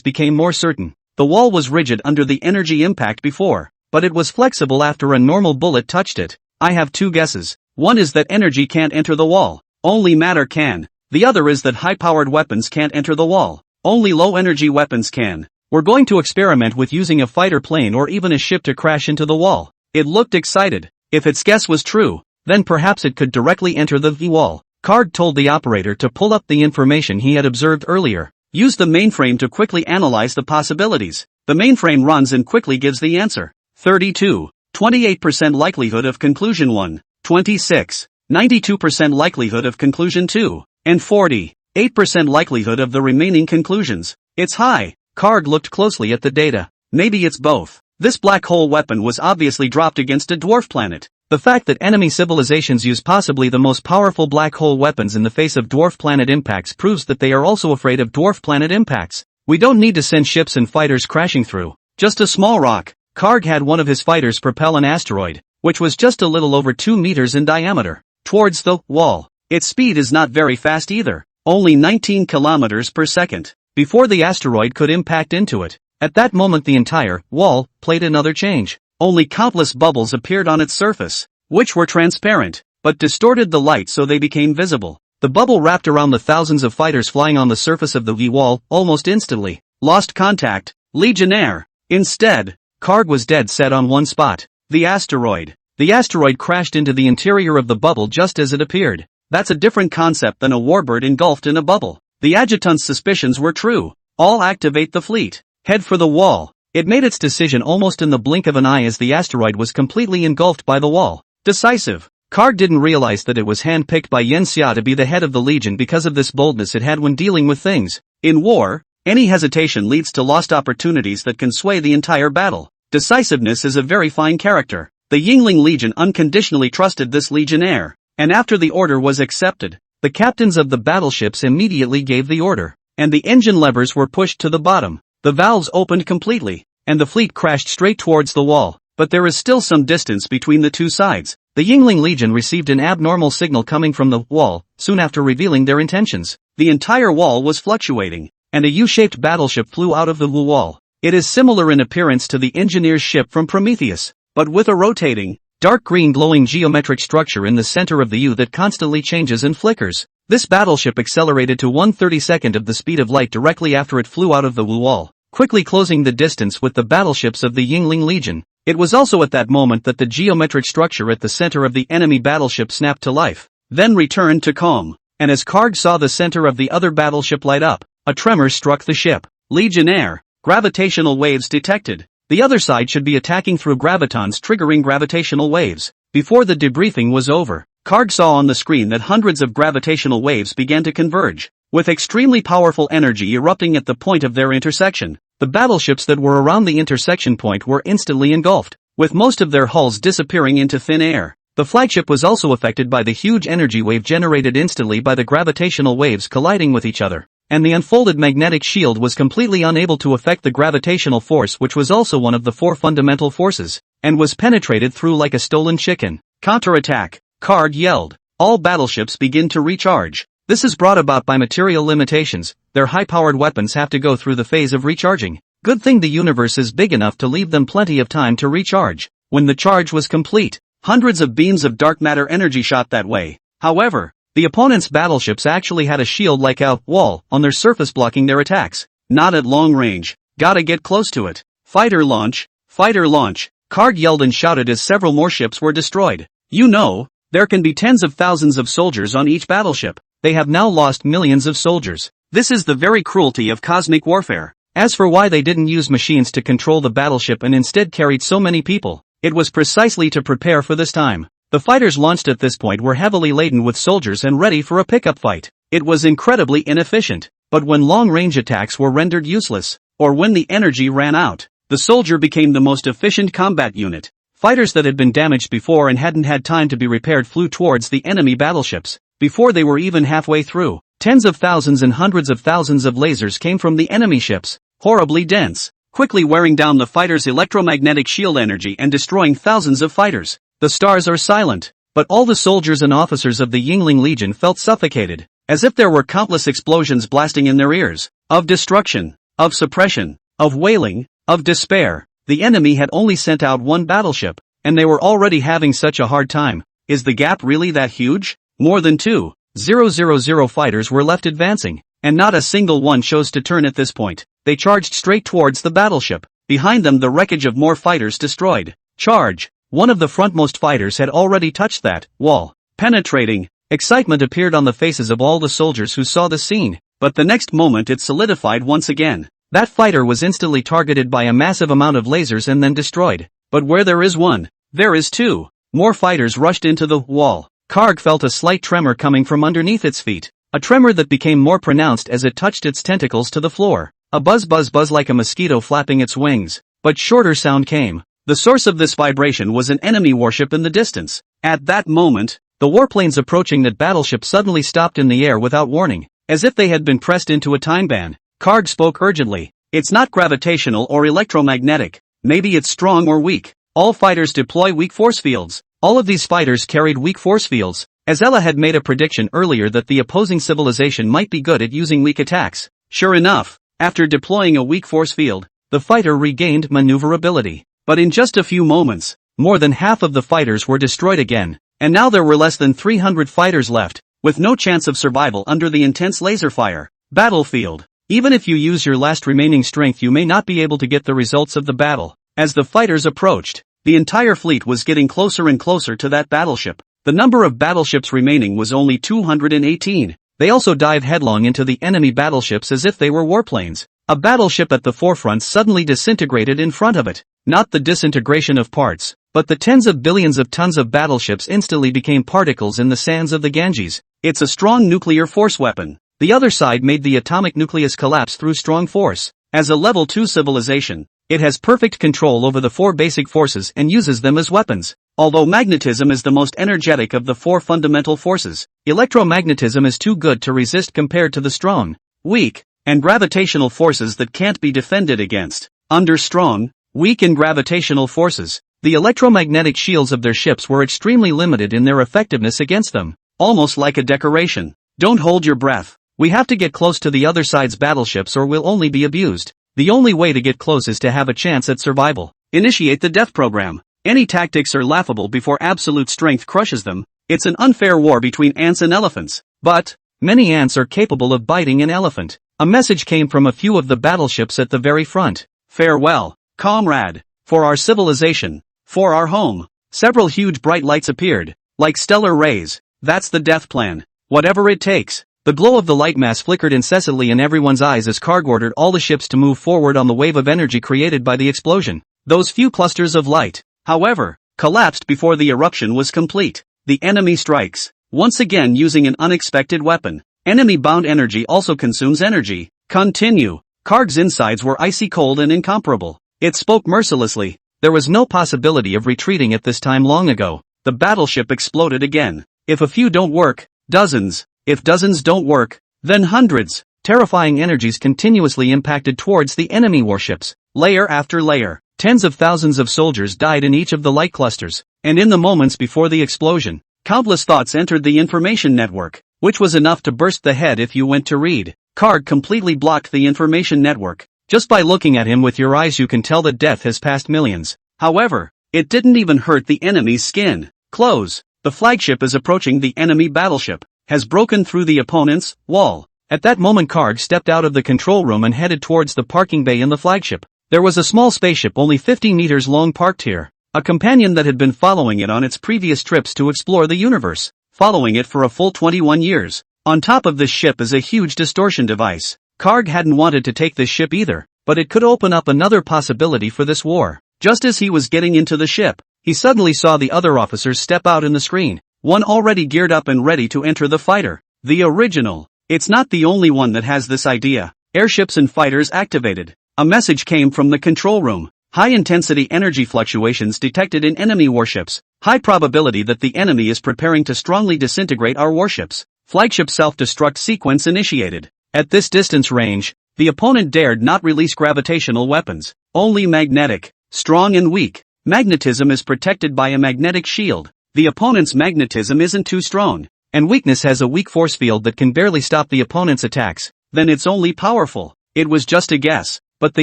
Speaker 1: became more certain. The wall was rigid under the energy impact before, but it was flexible after a normal bullet touched it. I have 2 guesses. One is that energy can't enter the wall. Only matter can. The other is that high-powered weapons can't enter the wall. Only low-energy weapons can. We're going to experiment with using a fighter plane or even a ship to crash into the wall. It looked excited. If its guess was true, then perhaps it could directly enter the wall. Karg told the operator to pull up the information he had observed earlier. Use the mainframe to quickly analyze the possibilities. The mainframe runs and quickly gives the answer. 32. 28% likelihood of conclusion 1. 26. 92% likelihood of conclusion 2. And 48% likelihood of the remaining conclusions. It's high. Karg looked closely at the data. Maybe it's both. This black hole weapon was obviously dropped against a dwarf planet. The fact that enemy civilizations use possibly the most powerful black hole weapons in the face of dwarf planet impacts proves that they are also afraid of dwarf planet impacts. We don't need to send ships and fighters crashing through. Just a small rock. Karg had one of his fighters propel an asteroid, which was just a little over 2 meters in diameter, towards the wall. Its speed is not very fast either, only 19 kilometers per second, before the asteroid could impact into it. At that moment the entire wall played another change. Only countless bubbles appeared on its surface, which were transparent, but distorted the light so they became visible. The bubble wrapped around the thousands of fighters flying on the surface of the wall almost instantly. Lost contact. Legionnaire. Instead, Karg was dead set on one spot. The asteroid. The asteroid crashed into the interior of the bubble just as it appeared. That's a different concept than a warbird engulfed in a bubble. The adjutant's suspicions were true. All activate the fleet. Head for the wall. It made its decision almost in the blink of an eye as the asteroid was completely engulfed by the wall. Decisive. Karg didn't realize that it was hand-picked by Yen Xia to be the head of the Legion because of this boldness it had when dealing with things. In war, any hesitation leads to lost opportunities that can sway the entire battle. Decisiveness is a very fine character. The Yingling Legion unconditionally trusted this legionnaire, and after the order was accepted, the captains of the battleships immediately gave the order, and the engine levers were pushed to the bottom. The valves opened completely, and the fleet crashed straight towards the wall, but there is still some distance between the two sides. The Yingling Legion received an abnormal signal coming from the wall, soon after revealing their intentions. The entire wall was fluctuating, and a U-shaped battleship flew out of the wall. It is similar in appearance to the engineer's ship from Prometheus, but with a rotating, dark green glowing geometric structure in the center of the U that constantly changes and flickers. This battleship accelerated to 1/32 of the speed of light directly after it flew out of the wall, quickly closing the distance with the battleships of the Yingling Legion. It was also at that moment that the geometric structure at the center of the enemy battleship snapped to life, then returned to calm, and as Karg saw the center of the other battleship light up, a tremor struck the ship. Legionnaire. Gravitational waves detected. The other side should be attacking through gravitons triggering gravitational waves. Before the debriefing was over, Karg saw on the screen that hundreds of gravitational waves began to converge, with extremely powerful energy erupting at the point of their intersection. The battleships that were around the intersection point were instantly engulfed, with most of their hulls disappearing into thin air. The flagship was also affected by the huge energy wave generated instantly by the gravitational waves colliding with each other, and the unfolded magnetic shield was completely unable to affect the gravitational force, which was also one of the 4 fundamental forces, and was penetrated through like a stolen chicken. Counterattack. Karg yelled. All battleships begin to recharge. This is brought about by material limitations. Their high-powered weapons have to go through the phase of recharging. Good thing the universe is big enough to leave them plenty of time to recharge. When the charge was complete, hundreds of beams of dark matter energy shot that way. However, the opponent's battleships actually had a shield like a wall on their surface blocking their attacks. Not at long range. Gotta get close to it. Fighter launch. Fighter launch. Karg yelled and shouted as several more ships were destroyed. You know, there can be tens of thousands of soldiers on each battleship. They have now lost millions of soldiers. This is the very cruelty of cosmic warfare. As for why they didn't use machines to control the battleship and instead carried so many people, it was precisely to prepare for this time. The fighters launched at this point were heavily laden with soldiers and ready for a pickup fight. It was incredibly inefficient, but when long-range attacks were rendered useless, or when the energy ran out, the soldier became the most efficient combat unit. Fighters that had been damaged before and hadn't had time to be repaired flew towards the enemy battleships. Before they were even halfway through, tens of thousands and hundreds of thousands of lasers came from the enemy ships, horribly dense, quickly wearing down the fighters' electromagnetic shield energy and destroying thousands of fighters. The stars are silent, but all the soldiers and officers of the Yingling Legion felt suffocated, as if there were countless explosions blasting in their ears, of destruction, of suppression, of wailing, of despair. The enemy had only sent out one battleship, and they were already having such a hard time. Is the gap really that huge? More than 2,000 fighters were left advancing, and not a single one chose to turn at this point. They charged straight towards the battleship. Behind them the wreckage of more fighters destroyed. Charge! One of the frontmost fighters had already touched that wall. Penetrating. Excitement appeared on the faces of all the soldiers who saw the scene, but the next moment it solidified once again. That fighter was instantly targeted by a massive amount of lasers and then destroyed. But where there is one, there is two. More fighters rushed into the wall. Karg felt a slight tremor coming from underneath its feet. A tremor that became more pronounced as it touched its tentacles to the floor. A buzz buzz buzz like a mosquito flapping its wings. But shorter sound came. The source of this vibration was an enemy warship in the distance. At that moment, the warplanes approaching that battleship suddenly stopped in the air without warning, as if they had been pressed into a time ban. Karg spoke urgently. It's not gravitational or electromagnetic. Maybe it's strong or weak. All fighters deploy weak force fields. All of these fighters carried weak force fields, as Ella had made a prediction earlier that the opposing civilization might be good at using weak attacks. Sure enough, after deploying a weak force field, the fighter regained maneuverability. But in just a few moments, more than half of the fighters were destroyed again, and now there were less than 300 fighters left, with no chance of survival under the intense laser fire. Battlefield. Even if you use your last remaining strength, you may not be able to get the results of the battle. As the fighters approached, the entire fleet was getting closer and closer to that battleship. The number of battleships remaining was only 218. They also dived headlong into the enemy battleships as if they were warplanes. A battleship at the forefront suddenly disintegrated in front of it. Not the disintegration of parts, but the tens of billions of tons of battleships instantly became particles in the sands of the Ganges. It's a strong nuclear force weapon. The other side made the atomic nucleus collapse through strong force. As a level 2 civilization, it has perfect control over the 4 basic forces and uses them as weapons. Although magnetism is the most energetic of the 4 fundamental forces, electromagnetism is too good to resist compared to the strong, weak, and gravitational forces that can't be defended against. Under strong, weak and gravitational forces, the electromagnetic shields of their ships were extremely limited in their effectiveness against them, almost like a decoration. Don't hold your breath. We have to get close to the other side's battleships or we'll only be abused. The only way to get close is to have a chance at survival. Initiate the death program. Any tactics are laughable before absolute strength crushes them. It's an unfair war between ants and elephants. But many ants are capable of biting an elephant. A message came from a few of the battleships at the very front. Farewell, comrade. For our civilization. For our home. Several huge bright lights appeared, like stellar rays. That's the death plan. Whatever it takes. The glow of the light mass flickered incessantly in everyone's eyes as Karg ordered all the ships to move forward on the wave of energy created by the explosion. Those few clusters of light, however, collapsed before the eruption was complete. The enemy strikes, once again using an unexpected weapon. Enemy-bound energy also consumes energy. Continue. Karg's insides were icy cold and incomparable. It spoke mercilessly. There was no possibility of retreating at this time long ago. The battleship exploded again. If a few don't work, dozens. If dozens don't work, then hundreds. Terrifying energies continuously impacted towards the enemy warships. Layer after layer, tens of thousands of soldiers died in each of the light clusters, and in the moments before the explosion, Countless thoughts entered the information network, which was enough to burst the head if you went to read. Karg completely blocked the information network. Just by looking at him with your eyes you can tell that death has passed millions. However, it didn't even hurt the enemy's skin. Close. The flagship is approaching the enemy battleship, has broken through the opponent's wall. At that moment Karg stepped out of the control room and headed towards the parking bay in the flagship. There was a small spaceship only 50 meters long parked here. A companion that had been following it on its previous trips to explore the universe, following it for a full 21 years. On top of this ship is a huge distortion device. Karg hadn't wanted to take this ship either, but it could open up another possibility for this war. Just as he was getting into the ship, he suddenly saw the other officers step out in the screen, one already geared up and ready to enter the fighter. The original. It's not the only one that has this idea. Airships and fighters activated. A message came from the control room. High-intensity energy fluctuations detected in enemy warships. High probability that the enemy is preparing to strongly disintegrate our warships. Flagship self-destruct sequence initiated. At this distance range, the opponent dared not release gravitational weapons, only magnetic, strong and weak. Magnetism is protected by a magnetic shield. The opponent's magnetism isn't too strong, and weakness has a weak force field that can barely stop the opponent's attacks. Then it's only powerful. It was just a guess, but the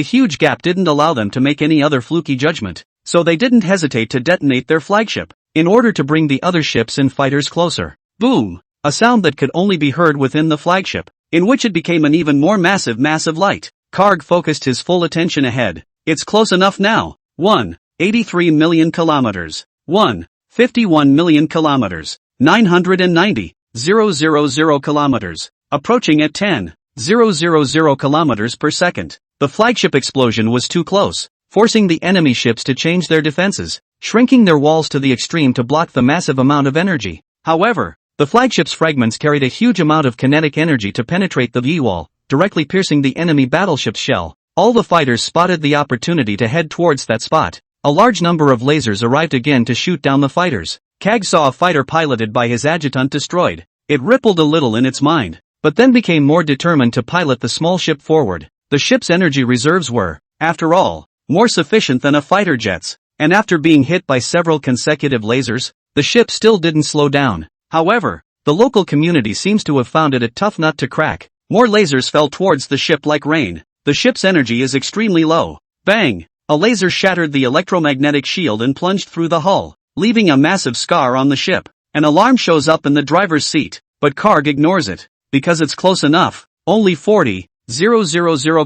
Speaker 1: huge gap didn't allow them to make any other fluky judgment, so they didn't hesitate to detonate their flagship, in order to bring the other ships and fighters closer. Boom! A sound that could only be heard within the flagship, in which it became an even more massive light. Karg focused his full attention ahead. It's close enough now. 183 million kilometers. 151 million kilometers. 990,000 kilometers. Approaching at 10,000 kilometers per second. The flagship explosion was too close, forcing the enemy ships to change their defenses, shrinking their walls to the extreme to block the massive amount of energy. However, the flagship's fragments carried a huge amount of kinetic energy to penetrate the V-wall, directly piercing the enemy battleship's shell. All the fighters spotted the opportunity to head towards that spot. A large number of lasers arrived again to shoot down the fighters. Kag saw a fighter piloted by his adjutant destroyed. It rippled a little in its mind, but then became more determined to pilot the small ship forward. The ship's energy reserves were, after all, more sufficient than a fighter jet's, and after being hit by several consecutive lasers, the ship still didn't slow down. However, the local community seems to have found it a tough nut to crack. More lasers fell towards the ship like rain. The ship's energy is extremely low. Bang! A laser shattered the electromagnetic shield and plunged through the hull, leaving a massive scar on the ship. An alarm shows up in the driver's seat, but Karg ignores it, because it's close enough, only 40,000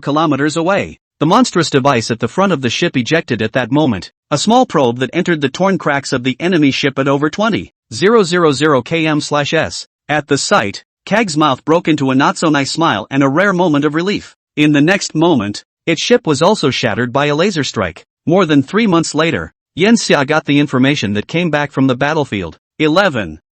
Speaker 1: kilometers away. The monstrous device at the front of the ship ejected at that moment, a small probe that entered the torn cracks of the enemy ship at over 20,000 km/s. At the sight, Kag's mouth broke into a not-so-nice smile and a rare moment of relief. In the next moment, its ship was also shattered by a laser strike. More than 3 months later, Yenxia got the information that came back from the battlefield.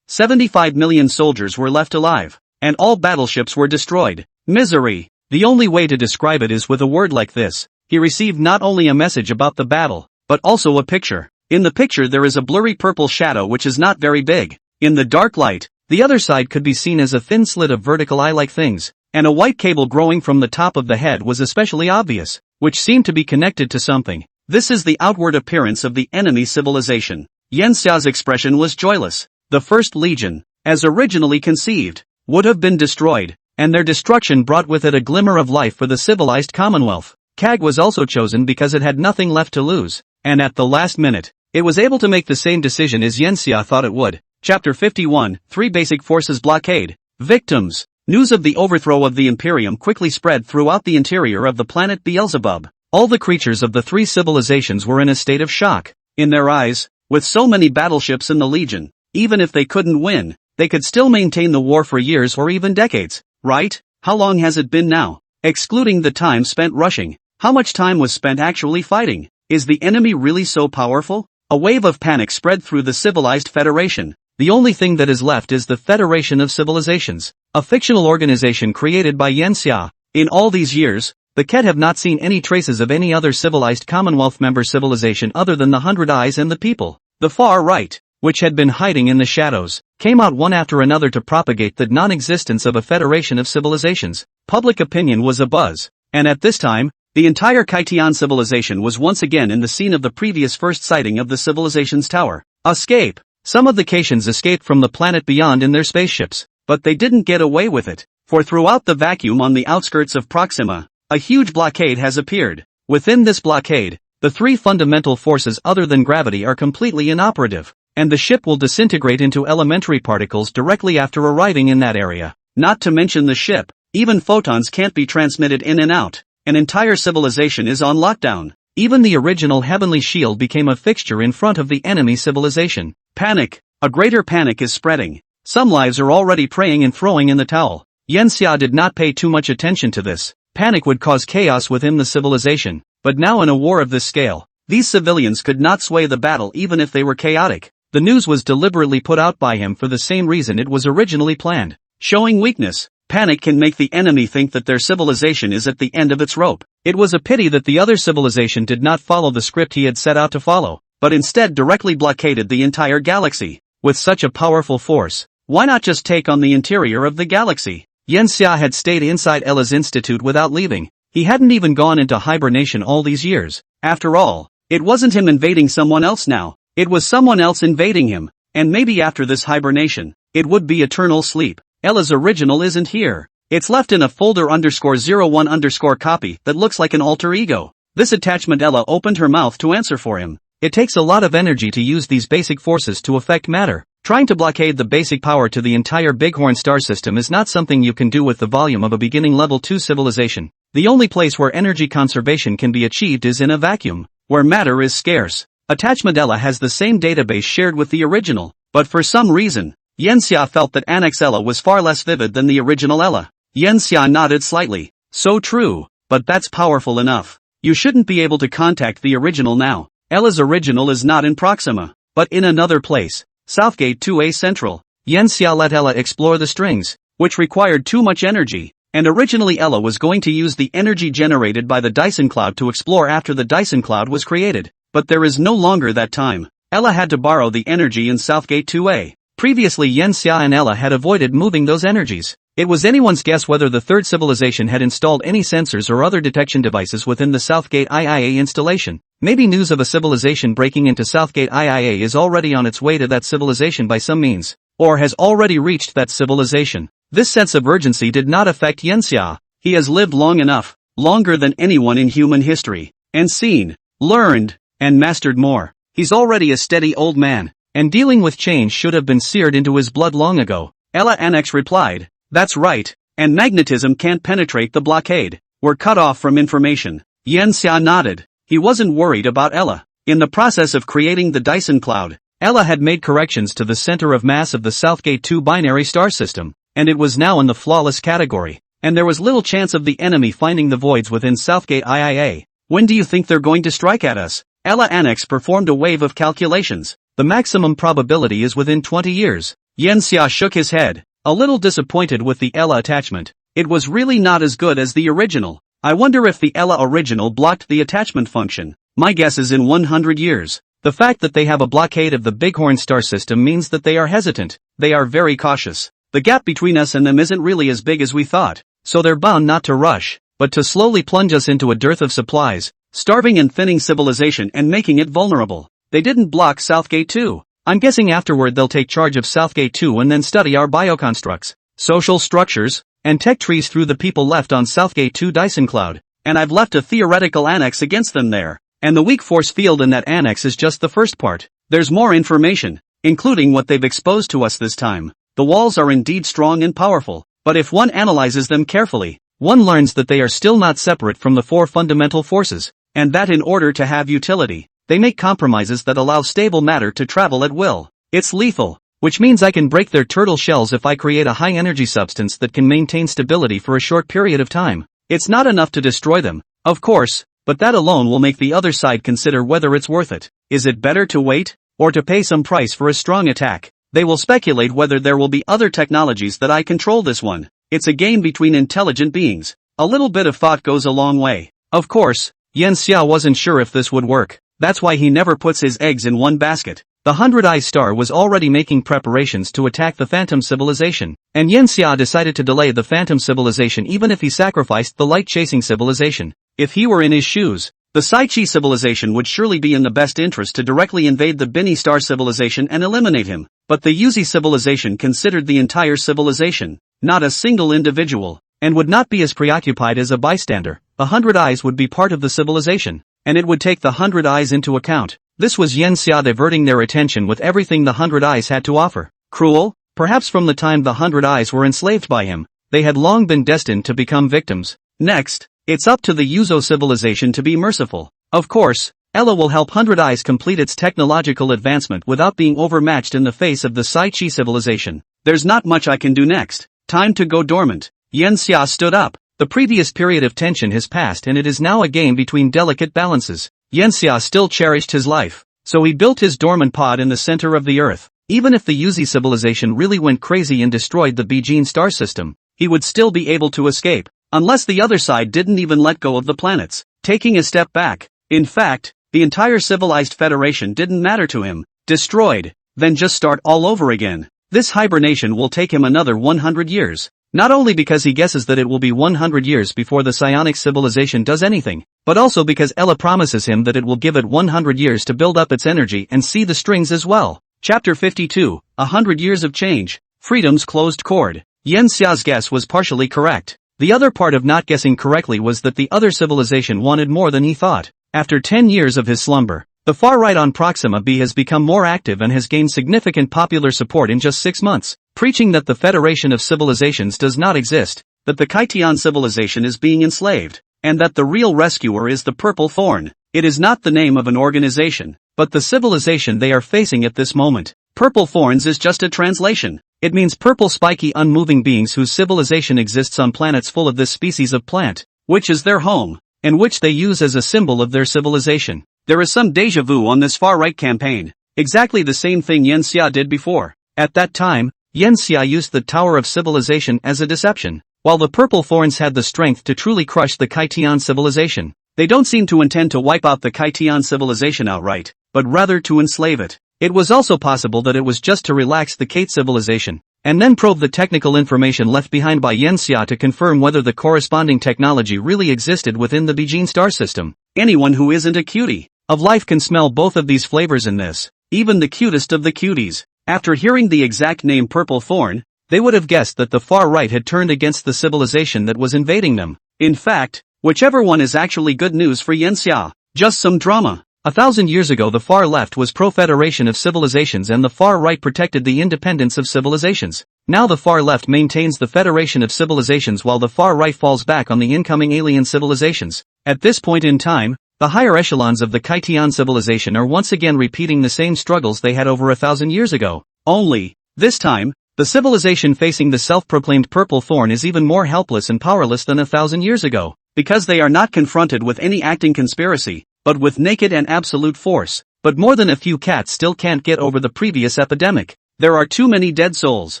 Speaker 1: 75 million soldiers were left alive, and all battleships were destroyed. Misery. The only way to describe it is with a word like this. He received not only a message about the battle, but also a picture. In the picture there is a blurry purple shadow which is not very big. In the dark light, the other side could be seen as a thin slit of vertical eye-like things, and a white cable growing from the top of the head was especially obvious, which seemed to be connected to something. This is the outward appearance of the enemy civilization. Yenxia's expression was joyless. The First Legion, as originally conceived, would have been destroyed, and their destruction brought with it a glimmer of life for the civilized Commonwealth. Kag was also chosen because it had nothing left to lose, and at the last minute, it was able to make the same decision as Yenxia thought it would. Chapter 51, 3 Basic Forces Blockade. Victims. News of the overthrow of the Imperium quickly spread throughout the interior of the planet Beelzebub. All the creatures of the 3 civilizations were in a state of shock. In their eyes, with so many battleships in the Legion, even if they couldn't win, they could still maintain the war for years or even decades, right? How long has it been now? Excluding the time spent rushing, how much time was spent actually fighting? Is the enemy really so powerful? A wave of panic spread through the civilized Federation. The only thing that is left is the Federation of Civilizations, a fictional organization created by Yenxia. In all these years, the Ket have not seen any traces of any other civilized Commonwealth member civilization other than the 100 Eyes and the People. The far right, which had been hiding in the shadows, came out one after another to propagate the non-existence of a federation of civilizations. Public opinion was abuzz, and at this time, the entire Kaitian civilization was once again in the scene of the previous first sighting of the civilization's tower. Escape! Some of the Caitians escaped from the planet beyond in their spaceships, but they didn't get away with it, for throughout the vacuum on the outskirts of Proxima, a huge blockade has appeared. Within this blockade, the three fundamental forces other than gravity are completely inoperative, and the ship will disintegrate into elementary particles directly after arriving in that area. Not to mention the ship, even photons can't be transmitted in and out. An entire civilization is on lockdown. Even the original heavenly shield became a fixture in front of the enemy civilization. Panic. A greater panic is spreading. Some lives are already praying and throwing in the towel. Yanxia did not pay too much attention to this. Panic would cause chaos within the civilization, but now in a war of this scale, these civilians could not sway the battle even if they were chaotic. The news was deliberately put out by him for the same reason it was originally planned. Showing weakness. Panic can make the enemy think that their civilization is at the end of its rope. It was a pity that the other civilization did not follow the script he had set out to follow, but instead directly blockaded the entire galaxy. With such a powerful force, why not just take on the interior of the galaxy? Yanxia had stayed inside Ella's institute without leaving. He hadn't even gone into hibernation all these years. After all, it wasn't him invading someone else now. It was someone else invading him, and maybe after this hibernation, it would be eternal sleep. Ella's original isn't here. It's left in a folder _01_ copy that looks like an alter ego. This attachment. Ella opened her mouth to answer for him. It takes a lot of energy to use these basic forces to affect matter. Trying to blockade the basic power to the entire Bighorn star system is not something you can do with the volume of a beginning level 2 civilization. The only place where energy conservation can be achieved is in a vacuum, where matter is scarce. Attachment. Ella has the same database shared with the original, but for some reason, Yanxia felt that Annex Ella was far less vivid than the original Ella. Yanxia nodded slightly. So true, but that's powerful enough. You shouldn't be able to contact the original now. Ella's original is not in Proxima, but in another place. Southgate 2A Central. Yanxia let Ella explore the strings, which required too much energy, and originally Ella was going to use the energy generated by the Dyson Cloud to explore after the Dyson Cloud was created, but there is no longer that time. Ella had to borrow the energy in Southgate 2A. Previously Yanxia and Ella had avoided moving those energies. It was anyone's guess whether the third civilization had installed any sensors or other detection devices within the Southgate IIA installation. Maybe news of a civilization breaking into Southgate IIA is already on its way to that civilization by some means, or has already reached that civilization. This sense of urgency did not affect Yanxia. He has lived long enough, longer than anyone in human history, and seen, learned, and mastered more. He's already a steady old man, and dealing with change should have been seared into his blood long ago. Ella Annex replied, "That's right, and magnetism can't penetrate the blockade. We're cut off from information." Yanxia nodded. He wasn't worried about Ella. In the process of creating the Dyson Cloud, Ella had made corrections to the center of mass of the Southgate 2 binary star system, and it was now in the flawless category, and there was little chance of the enemy finding the voids within Southgate IIA. "When do you think they're going to strike at us?" Ella Annex performed a wave of calculations. "The maximum probability is within 20 years. Yanxia shook his head, a little disappointed with the Ella attachment. It was really not as good as the original. I wonder if the Ella original blocked the attachment function. My guess is in 100 years. The fact that they have a blockade of the Bighorn star system means that they are hesitant. They are very cautious. The gap between us and them isn't really as big as we thought, so they're bound not to rush, but to slowly plunge us into a dearth of supplies, starving and thinning civilization and making it vulnerable. They didn't block Southgate 2. I'm guessing afterward they'll take charge of Southgate 2 and then study our bioconstructs, social structures, and tech trees through the people left on Southgate 2 Dyson Cloud, and I've left a theoretical annex against them there, and the weak force field in that annex is just the first part. There's more information, including what they've exposed to us this time. The walls are indeed strong and powerful, but if one analyzes them carefully, one learns that they are still not separate from the four fundamental forces, and that in order to have utility, they make compromises that allow stable matter to travel at will. It's lethal, which means I can break their turtle shells if I create a high-energy substance that can maintain stability for a short period of time. It's not enough to destroy them, of course, but that alone will make the other side consider whether it's worth it. Is it better to wait, or to pay some price for a strong attack? They will speculate whether there will be other technologies that I control this one. It's a game between intelligent beings. A little bit of thought goes a long way. Of course, Yanxia wasn't sure if this would work. That's why he never puts his eggs in one basket. The 100-Eye Star was already making preparations to attack the Phantom Civilization, and Yanxia decided to delay the Phantom Civilization even if he sacrificed the light-chasing civilization. If he were in his shoes, the Sai-Chi civilization would surely be in the best interest to directly invade the Bini star civilization and eliminate him. But the Yuzi civilization considered the entire civilization, not a single individual, and would not be as preoccupied as a bystander. 100 eyes would be part of the civilization, and it would take the 100 eyes into account. This was Yen Xia diverting their attention with everything the 100 eyes had to offer. Cruel? Perhaps from the time the 100 eyes were enslaved by him, they had long been destined to become victims. Next, it's up to the Yuzo civilization to be merciful. Of course, Ella will help 100 eyes complete its technological advancement without being overmatched in the face of the Sai-Chi civilization. There's not much I can do next. Time to go dormant. Yen Xia stood up. The previous period of tension has passed and it is now a game between delicate balances. Yen Xia still cherished his life, so he built his dormant pod in the center of the earth. Even if the Yuzi civilization really went crazy and destroyed the Bijin star system, he would still be able to escape, unless the other side didn't even let go of the planets. Taking a step back, in fact, the entire civilized federation didn't matter to him. Destroyed, then just start all over again. This hibernation will take him another 100 years. Not only because he guesses that it will be 100 years before the psionic civilization does anything, but also because Ella promises him that it will give it 100 years to build up its energy and see the strings as well. Chapter 52, 100 Years of Change, Freedom's Closed Chord. Yen Xia's guess was partially correct. The other part of not guessing correctly was that the other civilization wanted more than he thought. After 10 years of his slumber, the far right on Proxima B has become more active and has gained significant popular support in just 6 months, preaching that the Federation of Civilizations does not exist, that the Kaitian civilization is being enslaved, and that the real rescuer is the Purple Thorn. It is not the name of an organization, but the civilization they are facing at this moment. Purple Thorns is just a translation. It means purple spiky unmoving beings whose civilization exists on planets full of this species of plant, which is their home, and which they use as a symbol of their civilization. There is some déjà vu on this far-right campaign. Exactly the same thing Yen Xia did before. At that time, Yen Xia used the Tower of Civilization as a deception, while the Purple Thorns had the strength to truly crush the Kaitian civilization. They don't seem to intend to wipe out the Kaitian civilization outright, but rather to enslave it. It was also possible that it was just to relax the Kate civilization, and then probe the technical information left behind by Yen Xia to confirm whether the corresponding technology really existed within the Bijin star system. Anyone who isn't a cutie of life can smell both of these flavors in this, even the cutest of the cuties. After hearing the exact name Purple Thorn, they would have guessed that the far right had turned against the civilization that was invading them. In fact, whichever one is actually good news for Yen Xia. Just some drama. 1,000 years ago the far left was pro-federation of civilizations and the far right protected the independence of civilizations. Now the far left maintains the federation of civilizations while the far right falls back on the incoming alien civilizations. At this point in time, the higher echelons of the Kaitian civilization are once again repeating the same struggles they had over 1,000 years ago. Only, this time, the civilization facing the self-proclaimed Purple Thorn is even more helpless and powerless than 1,000 years ago, because they are not confronted with any acting conspiracy, but with naked and absolute force. But more than a few cats still can't get over the previous epidemic. There are too many dead souls.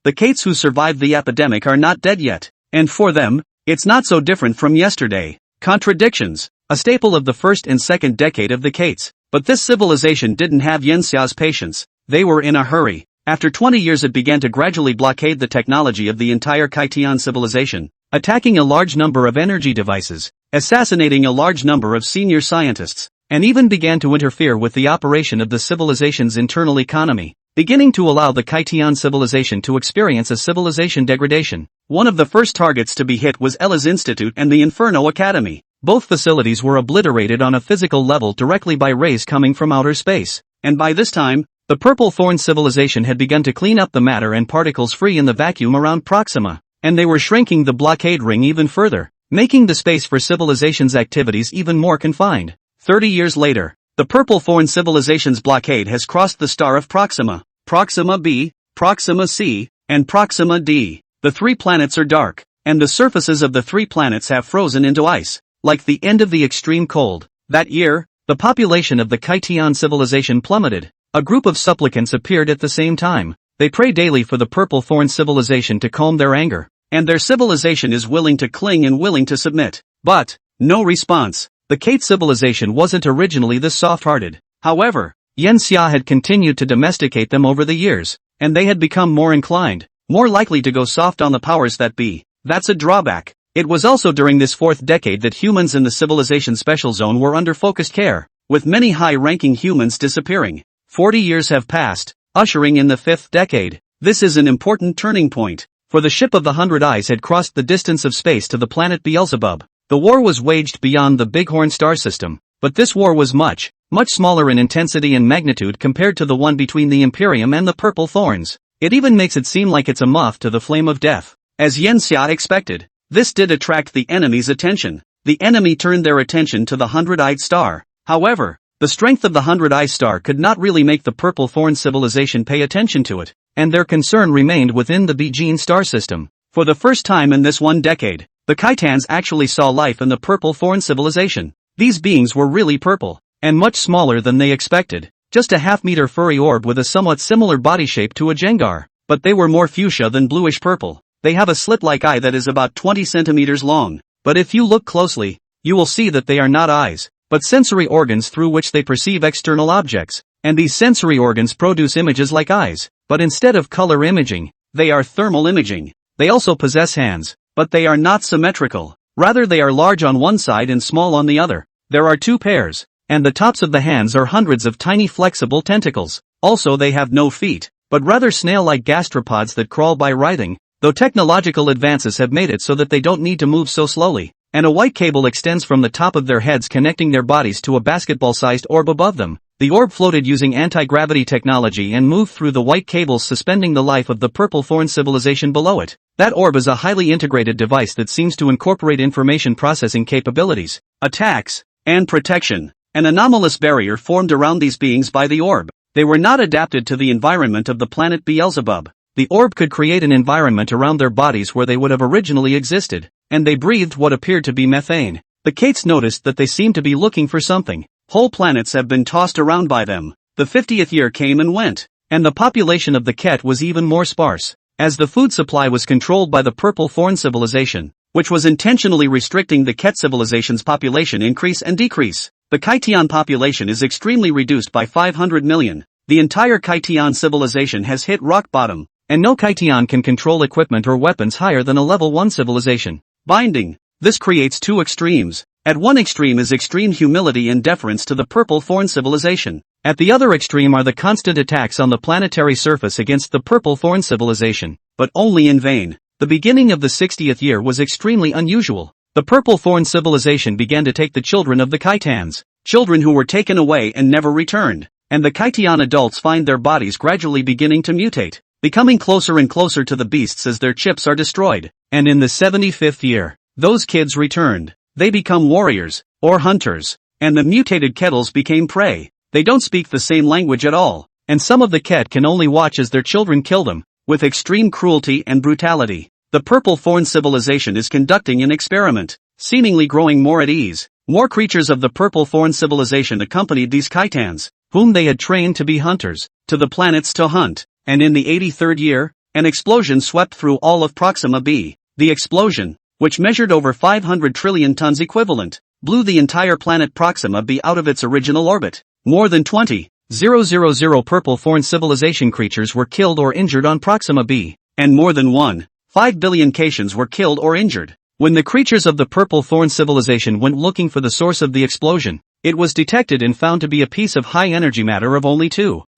Speaker 1: The Kates who survived the epidemic are not dead yet, and for them, it's not so different from yesterday. Contradictions, a staple of the first and second decade of the Kates. But this civilization didn't have Yen Xia's patience. They were in a hurry. After 20 years it began to gradually blockade the technology of the entire Kaitian civilization, attacking a large number of energy devices, assassinating a large number of senior scientists, and even began to interfere with the operation of the civilization's internal economy, beginning to allow the Kaitian civilization to experience a civilization degradation. One of the first targets to be hit was Ella's Institute and the Inferno Academy. Both facilities were obliterated on a physical level directly by rays coming from outer space, and by this time, the Purple Thorn civilization had begun to clean up the matter and particles free in the vacuum around Proxima, and they were shrinking the blockade ring even further, making the space for civilization's activities even more confined. 30 years later, the Purple Thorn civilization's blockade has crossed the star of Proxima, Proxima B, Proxima C, and Proxima D. The 3 planets are dark, and the surfaces of the 3 planets have frozen into ice, like the end of the extreme cold. That year, the population of the Kaitian civilization plummeted. A group of supplicants appeared at the same time. They pray daily for the Purple Thorn civilization to calm their anger, and their civilization is willing to cling and willing to submit. But, no response. The Kate civilization wasn't originally this soft-hearted. However, Yen Xia had continued to domesticate them over the years, and they had become more inclined, more likely to go soft on the powers that be. That's a drawback. It was also during this fourth decade that humans in the civilization special zone were under focused care, with many high-ranking humans disappearing. 40 years have passed, ushering in the fifth decade. This is an important turning point, for the ship of the 100 Eyes had crossed the distance of space to the planet Beelzebub. The war was waged beyond the Bighorn star system, but this war was much smaller in intensity and magnitude compared to the one between the Imperium and the Purple Thorns. It even makes it seem like it's a moth to the flame of death. As Yen Xia expected, this did attract the enemy's attention. The enemy turned their attention to the 100-eyed star. However, the strength of the 100-eyed star could not really make the Purple Thorn civilization pay attention to it, and their concern remained within the Beijing star system. For the first time in this one decade, the Khitans actually saw life in the Purple Thorn civilization. These beings were really purple, and much smaller than they expected. Just a half-meter furry orb with a somewhat similar body shape to a Jengar, but they were more fuchsia than bluish purple. They have a slit-like eye that is about 20 centimeters long, but if you look closely, you will see that they are not eyes, but sensory organs through which they perceive external objects, and these sensory organs produce images like eyes, but instead of color imaging, they are thermal imaging. They also possess hands, but they are not symmetrical, rather they are large on one side and small on the other. There are two pairs, and the tops of the hands are hundreds of tiny flexible tentacles. Also they have no feet, but rather snail-like gastropods that crawl by writhing, though technological advances have made it so that they don't need to move so slowly, and a white cable extends from the top of their heads connecting their bodies to a basketball-sized orb above them. The orb floated using anti-gravity technology and moved through the white cables suspending the life of the Purple Thorn civilization below it. That orb is a highly integrated device that seems to incorporate information processing capabilities, attacks, and protection. An anomalous barrier formed around these beings by the orb. They were not adapted to the environment of the planet Beelzebub. The orb could create an environment around their bodies where they would have originally existed, and they breathed what appeared to be methane. The Kates noticed that they seemed to be looking for something. Whole planets have been tossed around by them. The 50th year came and went, and the population of the Ket was even more sparse, as the food supply was controlled by the Purple Thorn civilization, which was intentionally restricting the Ket civilization's population increase and decrease. The Kaitian population is extremely reduced by 500 million. The entire Kaitian civilization has hit rock bottom, and no Kaitian can control equipment or weapons higher than a level 1 civilization. Binding. This creates two extremes. At one extreme is extreme humility and deference to the Purple Thorn civilization. At the other extreme are the constant attacks on the planetary surface against the Purple Thorn civilization, but only in vain. The beginning of the 60th year was extremely unusual. The Purple Thorn civilization began to take the children of the Kaitans, children who were taken away and never returned, and the Kaitian adults find their bodies gradually beginning to mutate, becoming closer and closer to the beasts as their chips are destroyed. And in the 75th year, those kids returned. They become warriors, or hunters, and the mutated Kettles became prey. They don't speak the same language at all, and some of the Ket can only watch as their children kill them, with extreme cruelty and brutality. The Purple Thorn civilization is conducting an experiment, seemingly growing more at ease. More creatures of the Purple Thorn civilization accompanied these Kaitans, whom they had trained to be hunters, to the planets to hunt. And in the 83rd year, an explosion swept through all of Proxima B. The explosion, which measured over 500 trillion tons equivalent, blew the entire planet Proxima B out of its original orbit. More than 20,000 Purple Thorn civilization creatures were killed or injured on Proxima B, and more than 1.5 billion Kaitians were killed or injured. When the creatures of the Purple Thorn civilization went looking for the source of the explosion, it was detected and found to be a piece of high-energy matter of only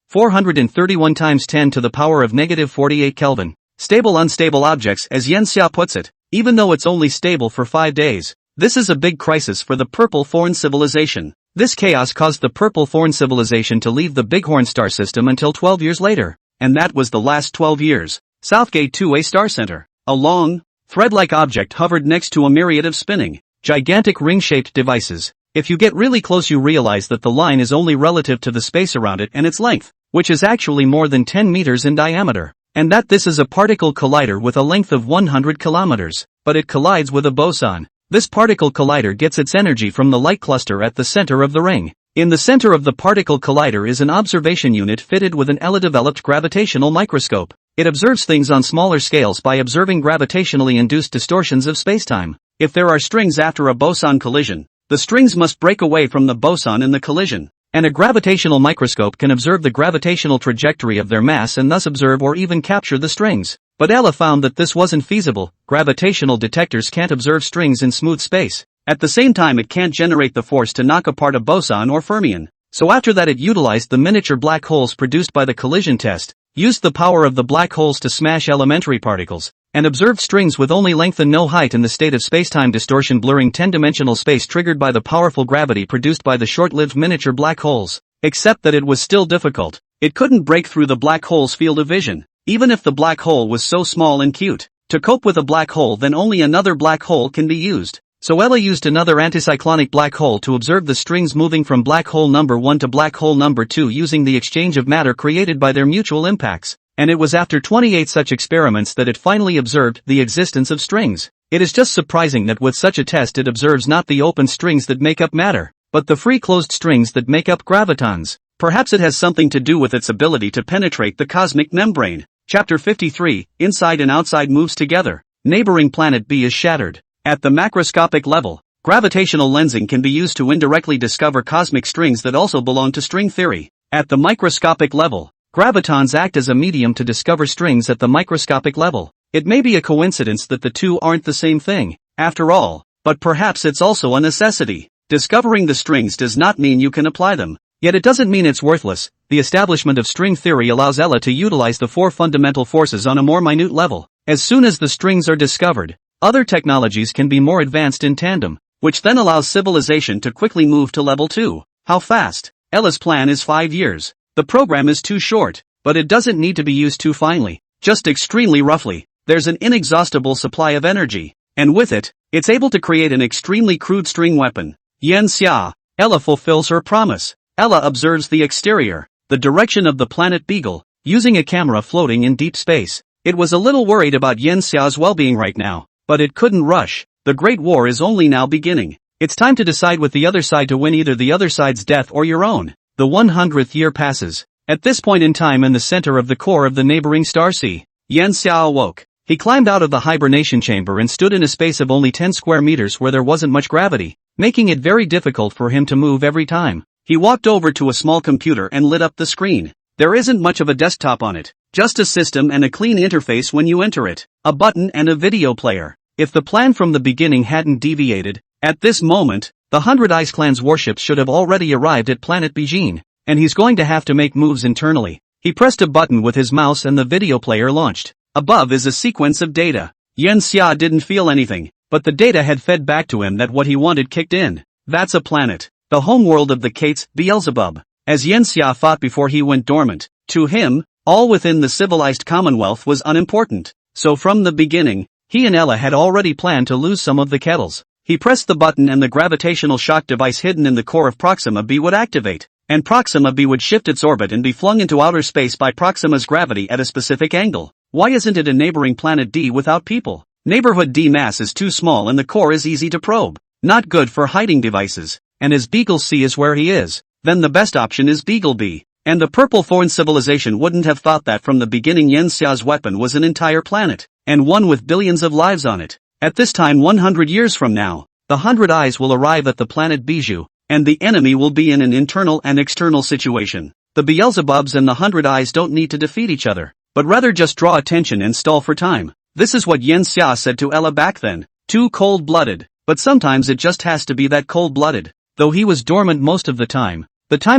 Speaker 1: 431 times 10 to the power of negative 48 Kelvin. Stable unstable objects, as Yen Xia puts it, even though it's only stable for 5 days. This is a big crisis for the Purple Thorn civilization. This chaos caused the Purple Thorn civilization to leave the Bighorn star system until 12 years later, and that was the last 12 years. Southgate 2A Star Center. A long, thread-like object hovered next to a myriad of spinning, gigantic ring-shaped devices. If you get really close you realize that the line is only relative to the space around it and its length, which is actually more than 10 meters in diameter, and that this is a particle collider with a length of 100 kilometers, but it collides with a boson. This particle collider gets its energy from the light cluster at the center of the ring. In the center of the particle collider is an observation unit fitted with an ELA-developed gravitational microscope. It observes things on smaller scales by observing gravitationally induced distortions of spacetime. If there are strings after a boson collision, the strings must break away from the boson in the collision, and a gravitational microscope can observe the gravitational trajectory of their mass and thus observe or even capture the strings. But Ella found that this wasn't feasible. Gravitational detectors can't observe strings in smooth space. At the same time, it can't generate the force to knock apart a boson or fermion. So after that, it utilized the miniature black holes produced by the collision test, used the power of the black holes to smash elementary particles, and observed strings with only length and no height in the state of spacetime distortion, blurring 10-dimensional space triggered by the powerful gravity produced by the short-lived miniature black holes. Except that it was still difficult. It couldn't break through the black hole's field of vision, even if the black hole was so small and cute. To cope with a black hole, then only another black hole can be used. So Ella used another anticyclonic black hole to observe the strings moving from black hole number 1 to black hole number 2 using the exchange of matter created by their mutual impacts. And it was after 28 such experiments that it finally observed the existence of strings. It is just surprising that with such a test it observes not the open strings that make up matter, but the free closed strings that make up gravitons. Perhaps it has something to do with its ability to penetrate the cosmic membrane. Chapter 53, Inside and Outside Moves Together. Neighboring planet B is shattered. At the macroscopic level, gravitational lensing can be used to indirectly discover cosmic strings that also belong to string theory. At the microscopic level, gravitons act as a medium to discover strings at the microscopic level. It may be a coincidence that the two aren't the same thing, after all, but perhaps it's also a necessity. Discovering the strings does not mean you can apply them, yet it doesn't mean it's worthless. The establishment of string theory allows Ella to utilize the four fundamental forces on a more minute level. As soon as the strings are discovered, other technologies can be more advanced in tandem, which then allows civilization to quickly move to level 2. How fast? Ella's plan is 5 years. The program is too short, but it doesn't need to be used too finely, just extremely roughly. There's an inexhaustible supply of energy, and with it, it's able to create an extremely crude string weapon. Yen Xia. Ella fulfills her promise. Ella observes the exterior, the direction of the planet Beagle, using a camera floating in deep space. It was a little worried about Yen Xia's well-being right now, but it couldn't rush. The Great War is only now beginning. It's time to decide with the other side to win either the other side's death or your own. The 100th year passes. At this point in time, in the center of the core of the neighboring star sea, Yen Xia awoke. He climbed out of the hibernation chamber and stood in a space of only 10 square meters where there wasn't much gravity, making it very difficult for him to move every time. He walked over to a small computer and lit up the screen. There isn't much of a desktop on it, just a system and a clean interface when you enter it, a button and a video player. If the plan from the beginning hadn't deviated, at this moment, the 100 Ice Clan's warships should have already arrived at planet Beijing, and he's going to have to make moves internally. He pressed a button with his mouse and the video player launched. Above is a sequence of data. Yen Xia didn't feel anything, but the data had fed back to him that what he wanted kicked in. That's a planet, the homeworld of the Kates, Beelzebub. As Yen Xia thought before he went dormant, to him, all within the civilized Commonwealth was unimportant. So from the beginning, he and Ella had already planned to lose some of the kettles. He pressed the button and the gravitational shock device hidden in the core of Proxima B would activate, and Proxima B would shift its orbit and be flung into outer space by Proxima's gravity at a specific angle. Why isn't it a neighboring planet D without people? Neighborhood D mass is too small and the core is easy to probe. Not good for hiding devices. And as Beagle C is where he is, then the best option is Beagle B. And the Purple Thorn civilization wouldn't have thought that from the beginning. Yen Xia's weapon was an entire planet, and one with billions of lives on it. At this time 100 years from now, the 100 Eyes will arrive at the planet Bijou, and the enemy will be in an internal and external situation. The Beelzebubs and the 100 Eyes don't need to defeat each other, but rather just draw attention and stall for time. This is what Yen Xia said to Ella back then. Too cold-blooded, but sometimes it just has to be that cold-blooded. Though he was dormant most of the time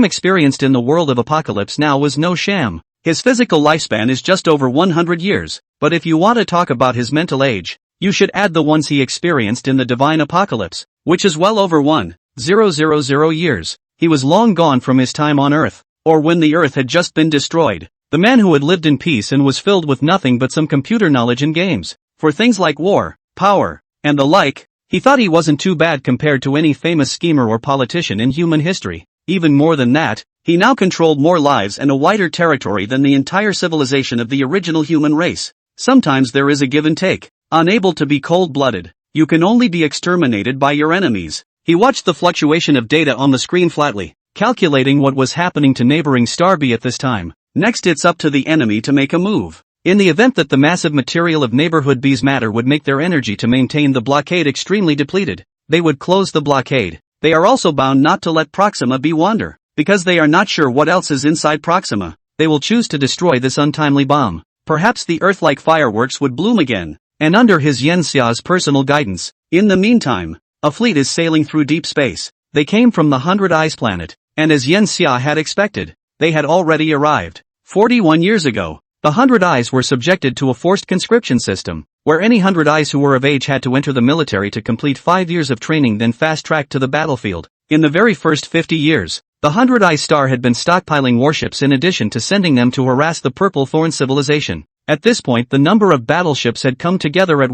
Speaker 1: experienced in the world of apocalypse now was no sham. His physical lifespan is just over 100 years, but if you want to talk about his mental age, you should add the ones he experienced in the divine apocalypse, which is well over 1,000 years. He was long gone from his time on Earth, or when the Earth had just been destroyed. The man who had lived in peace and was filled with nothing but some computer knowledge and games, for things like war, power, and the like. He thought he wasn't too bad compared to any famous schemer or politician in human history. Even more than that, he now controlled more lives and a wider territory than the entire civilization of the original human race. Sometimes there is a give and take. Unable to be cold-blooded, you can only be exterminated by your enemies. He watched the fluctuation of data on the screen flatly, calculating what was happening to neighboring Star B at this time. Next it's up to the enemy to make a move. In the event that the massive material of neighborhood B's matter would make their energy to maintain the blockade extremely depleted, they would close the blockade. They are also bound not to let Proxima B wander, because they are not sure what else is inside Proxima. They will choose to destroy this untimely bomb. Perhaps the Earth-like fireworks would bloom again. And under his Yenxia's personal guidance, in the meantime, a fleet is sailing through deep space. They came from the Hundred Eyes planet, and as Yenxia had expected, they had already arrived. 41 years ago, the Hundred Eyes were subjected to a forced conscription system, where any Hundred Eyes who were of age had to enter the military to complete 5 years of training then fast-tracked to the battlefield. In the very first 50 years, the Hundred Eyes Star had been stockpiling warships in addition to sending them to harass the Purple Thorn civilization. At this point the number of battleships had come together at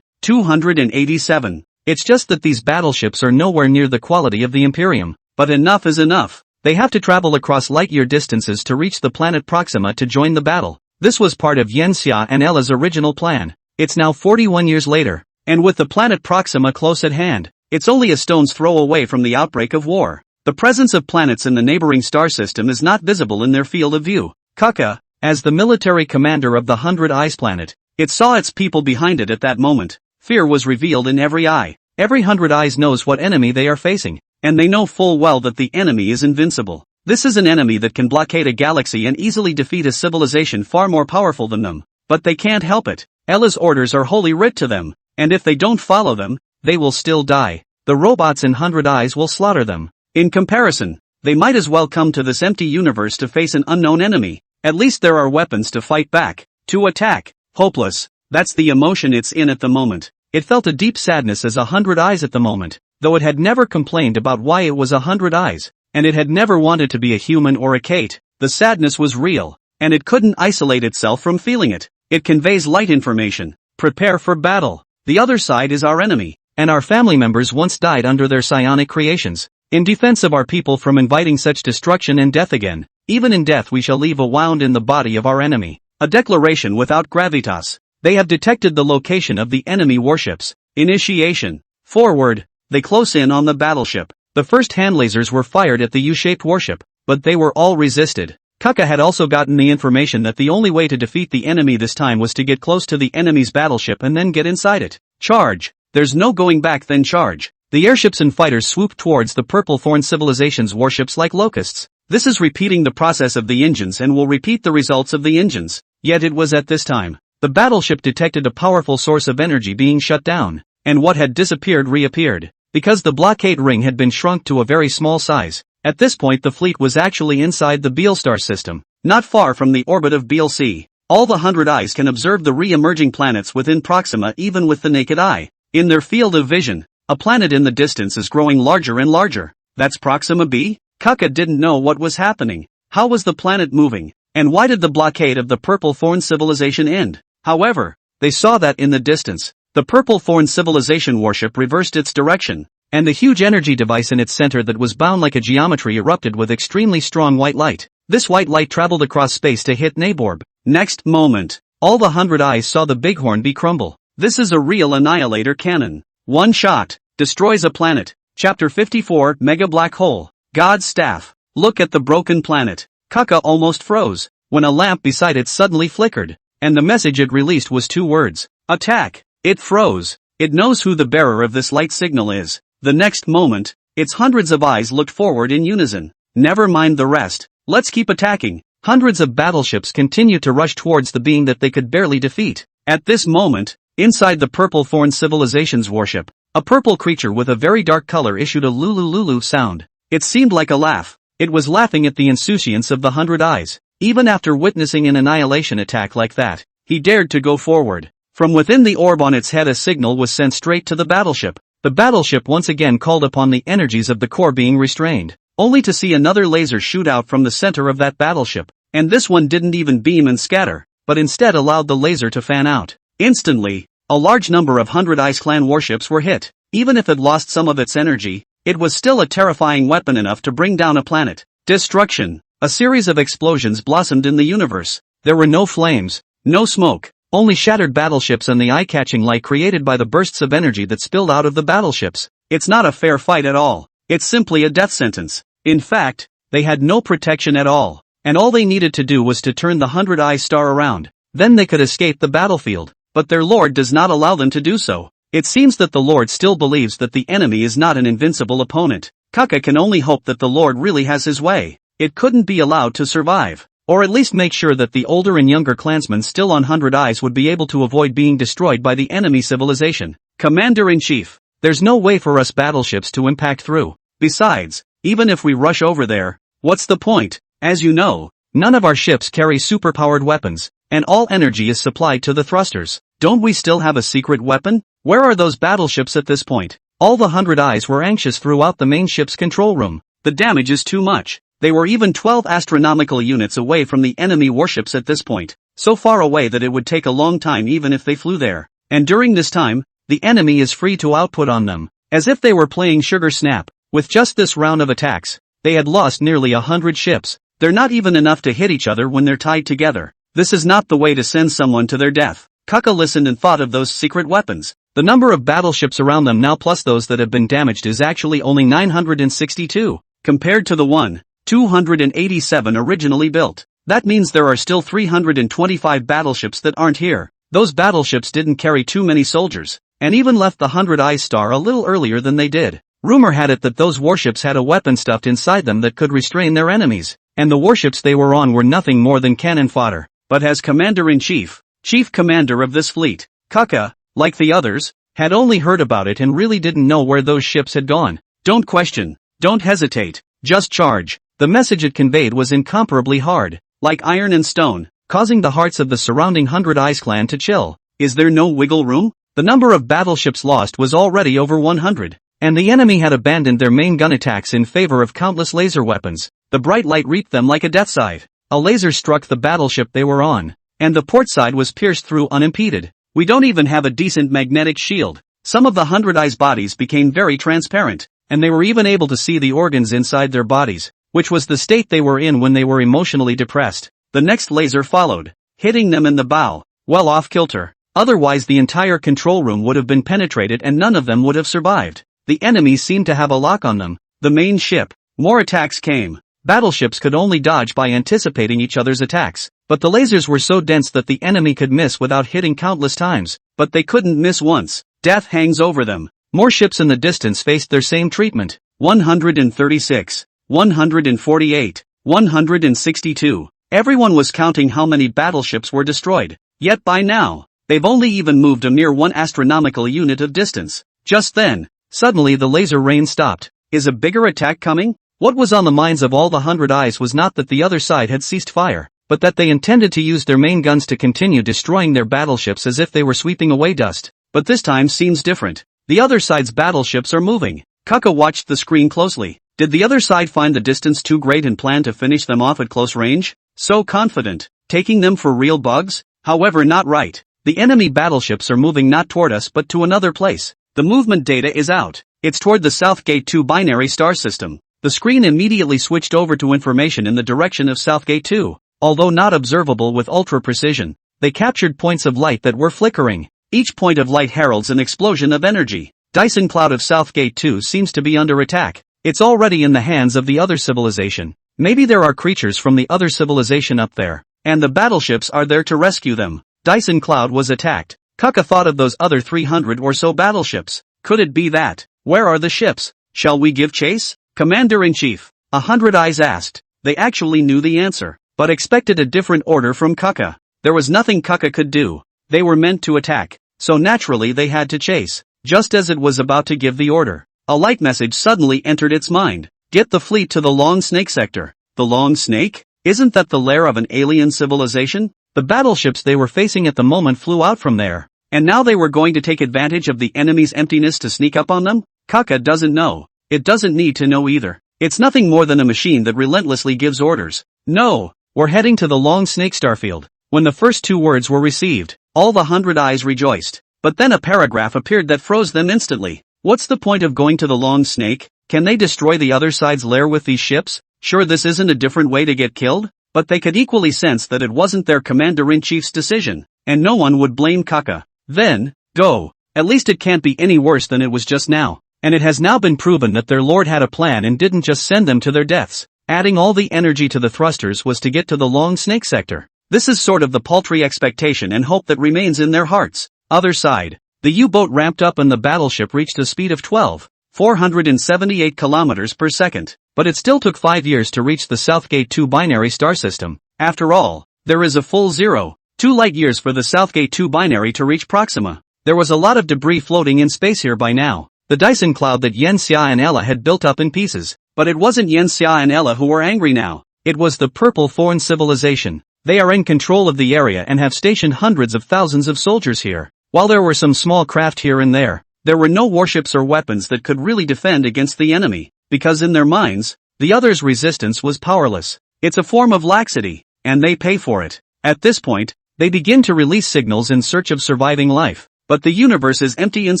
Speaker 1: 287. It's just that these battleships are nowhere near the quality of the Imperium. But enough is enough. They have to travel across light-year distances to reach the planet Proxima to join the battle. This was part of Yenxia and Ella's original plan. It's now 41 years later, and with the planet Proxima close at hand, it's only a stone's throw away from the outbreak of war. The presence of planets in the neighboring star system is not visible in their field of view. Kaka, as the military commander of the Hundred Eyes planet, it saw its people behind it at that moment. Fear was revealed in every eye. Every Hundred Eyes knows what enemy they are facing, and they know full well that the enemy is invincible. This is an enemy that can blockade a galaxy and easily defeat a civilization far more powerful than them. But they can't help it. Ella's orders are holy writ to them, and if they don't follow them, they will still die. The robots in Hundred Eyes will slaughter them. In comparison, they might as well come to this empty universe to face an unknown enemy. At least there are weapons to fight back, to attack. Hopeless, that's the emotion it's in at the moment. It felt a deep sadness as a Hundred Eyes at the moment, though it had never complained about why it was a Hundred Eyes, and it had never wanted to be a human or a Kate. The sadness was real, and it couldn't isolate itself from feeling it. It conveys light information. Prepare for battle. The other side is our enemy, and our family members once died under their psionic creations, in defense of our people from inviting such destruction and death again. Even in death we shall leave a wound in the body of our enemy. A declaration without gravitas. They have detected the location of the enemy warships. Initiation. Forward. They close in on the battleship. The first hand lasers were fired at the U-shaped warship, but they were all resisted. Kaka had also gotten the information that the only way to defeat the enemy this time was to get close to the enemy's battleship and then get inside it. Charge. There's no going back, then charge. The airships and fighters swooped towards the Purple Thorn civilization's warships like locusts. This is repeating the process of the engines and will repeat the results of the engines. Yet it was at this time the battleship detected a powerful source of energy being shut down, and what had disappeared reappeared, because the blockade ring had been shrunk to a very small size. At this point the fleet was actually inside the Beale star system, not far from the orbit of Beale C. All the Hundred Eyes can observe the re-emerging planets within Proxima even with the naked eye. In their field of vision, a planet in the distance is growing larger and larger. That's Proxima B? Kaka didn't know what was happening. How was the planet moving? And why did the blockade of the Purple Thorn civilization end? However, they saw that in the distance, the Purple Thorn civilization warship reversed its direction, and the huge energy device in its center that was bound like a geometry erupted with extremely strong white light. This white light traveled across space to hit Naborb. Next moment, all the Hundred Eyes saw the Bighorn be crumble. This is a real annihilator cannon. One shot destroys a planet. Chapter 54, Mega Black Hole. God's Staff. Look at the broken planet. Kaka almost froze when a lamp beside it suddenly flickered, and the message it released was 2 words. Attack. It froze. It knows who the bearer of this light signal is. The next moment, its hundreds of eyes looked forward in unison. Never mind the rest. Let's keep attacking. Hundreds of battleships continued to rush towards the being that they could barely defeat. At this moment, inside the Purple Thorn civilization's warship, a purple creature with a very dark color issued a lulu lulu sound. It seemed like a laugh. It was laughing at the insouciance of the Hundred Eyes. Even after witnessing an annihilation attack like that, he dared to go forward. From within the orb on its head a signal was sent straight to the battleship. The battleship once again called upon the energies of the core being restrained, only to see another laser shoot out from the center of that battleship, and this one didn't even beam and scatter, but instead allowed the laser to fan out. Instantly, a large number of Hundred Eyes clan warships were hit. Even if it lost some of its energy, it was still a terrifying weapon enough to bring down a planet. Destruction. A series of explosions blossomed in the universe. There were no flames, no smoke, only shattered battleships and the eye-catching light created by the bursts of energy that spilled out of the battleships. It's not a fair fight at all. It's simply a death sentence. In fact, they had no protection at all, and all they needed to do was to turn the Hundred Eyes star around. Then they could escape the battlefield. But their lord does not allow them to do so. It seems that the lord still believes that the enemy is not an invincible opponent. Kaka can only hope that the lord really has his way. It couldn't be allowed to survive. Or at least make sure that the older and younger clansmen still on 100 Eyes would be able to avoid being destroyed by the enemy civilization. Commander-in-Chief, there's no way for us battleships to impact through. Besides, even if we rush over there, what's the point? As you know, none of our ships carry superpowered weapons, and all energy is supplied to the thrusters. Don't we still have a secret weapon? Where are those battleships at this point? All the 100 Eyes were anxious throughout the main ship's control room. The damage is too much. They were even 12 astronomical units away from the enemy warships at this point, so far away that it would take a long time even if they flew there. And during this time, the enemy is free to output on them, as if they were playing sugar snap. With just this round of attacks, they had lost nearly 100 ships. They're not even enough to hit each other when they're tied together. This is not the way to send someone to their death. Kaka listened and thought of those secret weapons. The number of battleships around them now plus those that have been damaged is actually only 962, compared to the 287 originally built. That means there are still 325 battleships that aren't here. Those battleships didn't carry too many soldiers, and even left the 100 Eyes star a little earlier than they did. Rumor had it that those warships had a weapon stuffed inside them that could restrain their enemies, and the warships they were on were nothing more than cannon fodder. But as Commander-in-Chief, Chief Commander of this fleet, Kaka, like the others, had only heard about it and really didn't know where those ships had gone. Don't question, don't hesitate, just charge. The message it conveyed was incomparably hard, like iron and stone, causing the hearts of the surrounding 100 Eyes clan to chill. Is there no wiggle room? The number of battleships lost was already over 100, and the enemy had abandoned their main gun attacks in favor of countless laser weapons. The bright light reaped them like a death scythe. A laser struck the battleship they were on, and the port side was pierced through unimpeded. We don't even have a decent magnetic shield. Some of the 100 Eyes bodies became very transparent, and they were even able to see the organs inside their bodies, which was the state they were in when they were emotionally depressed. The next laser followed, hitting them in the bow, well off kilter. Otherwise the entire control room would have been penetrated and none of them would have survived. The enemies seemed to have a lock on them. The main ship. More attacks came. Battleships could only dodge by anticipating each other's attacks, but the lasers were so dense that the enemy could miss without hitting countless times, but they couldn't miss once. Death hangs over them. More ships in the distance faced their same treatment. 136, 148, 162. Everyone was counting how many battleships were destroyed. Yet by now, they've only even moved a mere 1 astronomical unit of distance. Just then, suddenly the laser rain stopped. Is a bigger attack coming? What was on the minds of all the 100 Eyes was not that the other side had ceased fire, but that they intended to use their main guns to continue destroying their battleships as if they were sweeping away dust. But this time seems different. The other side's battleships are moving. Kaka watched the screen closely. Did the other side find the distance too great and plan to finish them off at close range? So confident, taking them for real bugs? However, not right. The enemy battleships are moving not toward us but to another place. The movement data is out. It's toward the Southgate 2 binary star system. The screen immediately switched over to information in the direction of Southgate 2. Although not observable with ultra precision, they captured points of light that were flickering. Each point of light heralds an explosion of energy. Dyson Cloud of Southgate 2 seems to be under attack. It's already in the hands of the other civilization. Maybe there are creatures from the other civilization up there, and the battleships are there to rescue them. Dyson Cloud was attacked. Kaka thought of those other 300 or so battleships. Could it be that? Where are the ships? Shall we give chase? Commander-in-Chief, 100 Eyes asked. They actually knew the answer, but expected a different order from Kaka. There was nothing Kaka could do. They were meant to attack, so naturally they had to chase. Just as it was about to give the order, a light message suddenly entered its mind. Get the fleet to the Long Snake sector. The Long Snake? Isn't that the lair of an alien civilization? The battleships they were facing at the moment flew out from there, and now they were going to take advantage of the enemy's emptiness to sneak up on them? Kaka doesn't know. It doesn't need to know either. It's nothing more than a machine that relentlessly gives orders. No, we're heading to the Long Snake starfield. When the first 2 words were received, all the 100 Eyes rejoiced. But then a paragraph appeared that froze them instantly. What's the point of going to the Long Snake? Can they destroy the other side's lair with these ships? Sure, this isn't a different way to get killed? But they could equally sense that it wasn't their commander-in-chief's decision, and no one would blame Kaka. Then, go. At least it can't be any worse than it was just now. And it has now been proven that their lord had a plan and didn't just send them to their deaths. Adding all the energy to the thrusters was to get to the Long Snake sector. This is sort of the paltry expectation and hope that remains in their hearts. Other side. The U-boat ramped up and the battleship reached a speed of 12,478 kilometers per second. But it still took 5 years to reach the Southgate 2 binary star system. After all, there is a full 0.2 light-years for the Southgate 2 binary to reach Proxima. There was a lot of debris floating in space here by now. The Dyson cloud that Yen Xia and Ella had built up in pieces. But it wasn't Yen Xia and Ella who were angry now. It was the Purple Thorn civilization. They are in control of the area and have stationed hundreds of thousands of soldiers here. While there were some small craft here and there were no warships or weapons that could really defend against the enemy, because in their minds, the others' resistance was powerless. It's a form of laxity, and they pay for it. At this point, they begin to release signals in search of surviving life. But the universe is empty and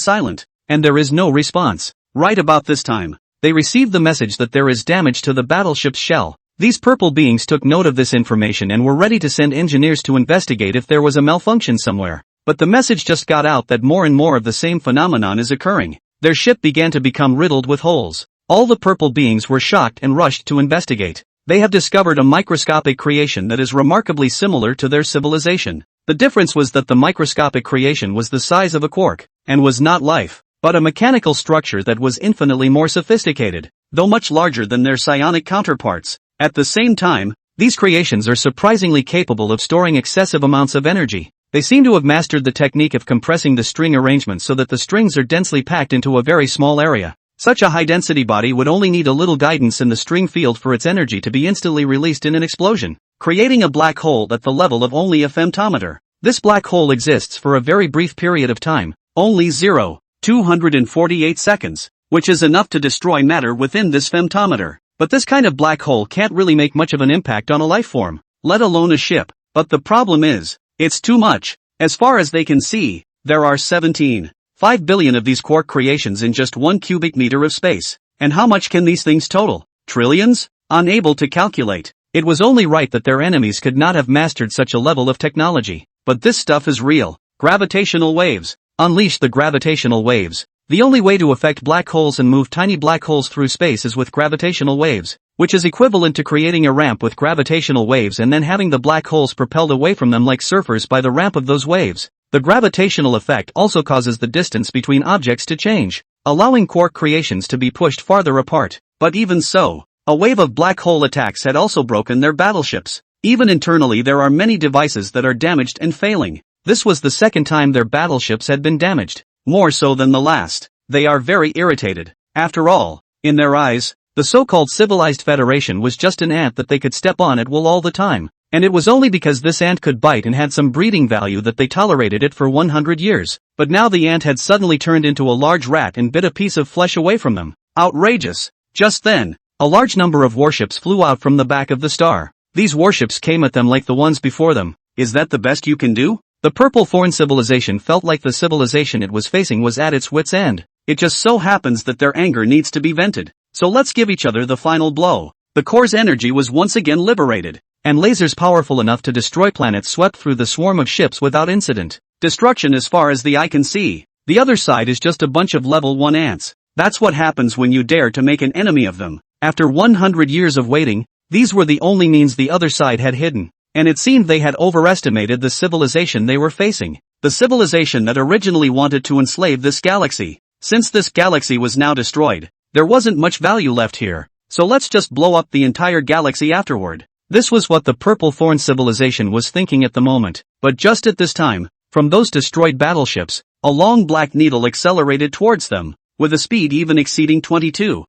Speaker 1: silent, and there is no response. Right about this time, they receive the message that there is damage to the battleship's shell. These purple beings took note of this information and were ready to send engineers to investigate if there was a malfunction somewhere. But the message just got out that more and more of the same phenomenon is occurring. Their ship began to become riddled with holes. All the purple beings were shocked and rushed to investigate. They have discovered a microscopic creation that is remarkably similar to their civilization. The difference was that the microscopic creation was the size of a quark, and was not life, but a mechanical structure that was infinitely more sophisticated, though much larger than their psionic counterparts. At the same time, these creations are surprisingly capable of storing excessive amounts of energy. They seem to have mastered the technique of compressing the string arrangement so that the strings are densely packed into a very small area. Such a high-density body would only need a little guidance in the string field for its energy to be instantly released in an explosion, creating a black hole at the level of only a femtometer. This black hole exists for a very brief period of time, only 0.248 seconds, which is enough to destroy matter within this femtometer. But this kind of black hole can't really make much of an impact on a life form, let alone a ship. But the problem is, it's too much. As far as they can see, there are 17.5 billion of these quark creations in just 1 cubic meter of space. And how much can these things total? Trillions? Unable to calculate. It was only right that their enemies could not have mastered such a level of technology. But this stuff is real. Gravitational waves. Unleash the gravitational waves. The only way to affect black holes and move tiny black holes through space is with gravitational waves, which is equivalent to creating a ramp with gravitational waves and then having the black holes propelled away from them like surfers by the ramp of those waves. The gravitational effect also causes the distance between objects to change, allowing quark creations to be pushed farther apart. But even so, a wave of black hole attacks had also broken their battleships. Even internally there are many devices that are damaged and failing. This was the second time their battleships had been damaged. More so than the last. They are very irritated. After all, in their eyes, the so-called civilized Federation was just an ant that they could step on at will all the time. And it was only because this ant could bite and had some breeding value that they tolerated it for 100 years. But now the ant had suddenly turned into a large rat and bit a piece of flesh away from them. Outrageous. Just then, a large number of warships flew out from the back of the star. These warships came at them like the ones before them. Is that the best you can do? The Purple Thorn civilization felt like the civilization it was facing was at its wit's end. It just so happens that their anger needs to be vented. So let's give each other the final blow. The core's energy was once again liberated, and lasers powerful enough to destroy planets swept through the swarm of ships without incident. Destruction as far as the eye can see. The other side is just a bunch of level 1 ants. That's what happens when you dare to make an enemy of them. After 100 years of waiting, these were the only means the other side had hidden. And it seemed they had overestimated the civilization they were facing. The civilization that originally wanted to enslave this galaxy. Since this galaxy was now destroyed, there wasn't much value left here. So let's just blow up the entire galaxy afterward. This was what the Purple Thorn civilization was thinking at the moment. But just at this time, from those destroyed battleships, a long black needle accelerated towards them, with a speed even exceeding 22,000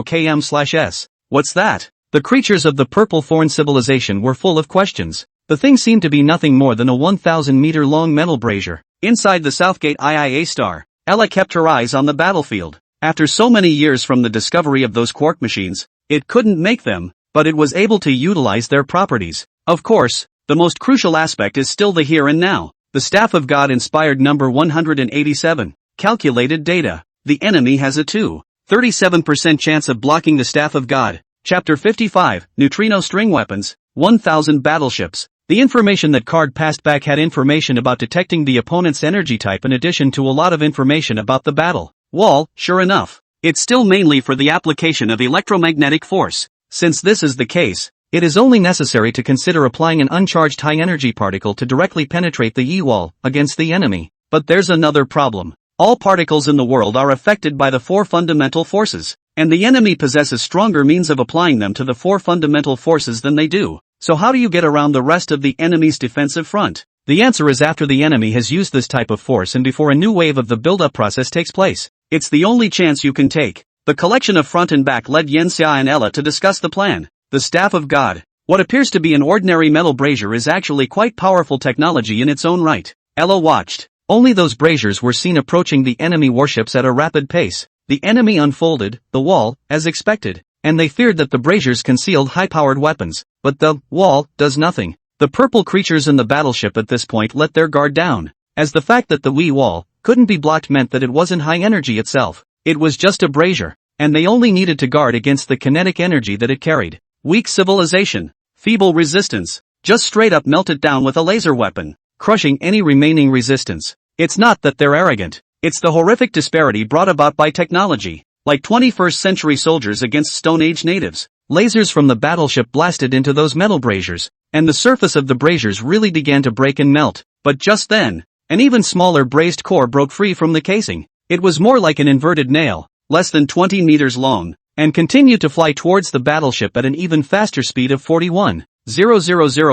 Speaker 1: km/s. What's that? The creatures of the Purple Thorn civilization were full of questions. The thing seemed to be nothing more than a 1,000-meter-long metal brazier. Inside the Southgate IA star, Ella kept her eyes on the battlefield. After so many years from the discovery of those quark machines, it couldn't make them, but it was able to utilize their properties. Of course, the most crucial aspect is still the here and now. The Staff of God inspired number 187. Calculated data. The enemy has a 2.37% chance of blocking the Staff of God. Chapter 55, Neutrino String Weapons, 1,000 Battleships. The information that card passed back had information about detecting the opponent's energy type in addition to a lot of information about the battle. Wall, sure enough. It's still mainly for the application of electromagnetic force. Since this is the case, it is only necessary to consider applying an uncharged high-energy particle to directly penetrate the E-wall against the enemy. But there's another problem. All particles in the world are affected by the 4 fundamental forces. And the enemy possesses stronger means of applying them to the 4 fundamental forces than they do. So how do you get around the rest of the enemy's defensive front? The answer is after the enemy has used this type of force and before a new wave of the build-up process takes place. It's the only chance you can take. The collection of front and back led Yanxia and Ella to discuss the plan. The Staff of God. What appears to be an ordinary metal brazier is actually quite powerful technology in its own right. Ella watched. Only those braziers were seen approaching the enemy warships at a rapid pace. The enemy unfolded the wall, as expected, and they feared that the braziers concealed high-powered weapons. But the wall does nothing. The purple creatures in the battleship at this point let their guard down, as the fact that the wall couldn't be blocked meant that it wasn't high energy itself. It was just a brazier, and they only needed to guard against the kinetic energy that it carried. Weak civilization. Feeble resistance. Just straight up melt it down with a laser weapon, crushing any remaining resistance. It's not that they're arrogant. It's the horrific disparity brought about by technology. Like 21st century soldiers against Stone Age natives. Lasers from the battleship blasted into those metal braziers, and the surface of the braziers really began to break and melt. But just then, an even smaller brazed core broke free from the casing. It was more like an inverted nail, less than 20 meters long, and continued to fly towards the battleship at an even faster speed of 41,000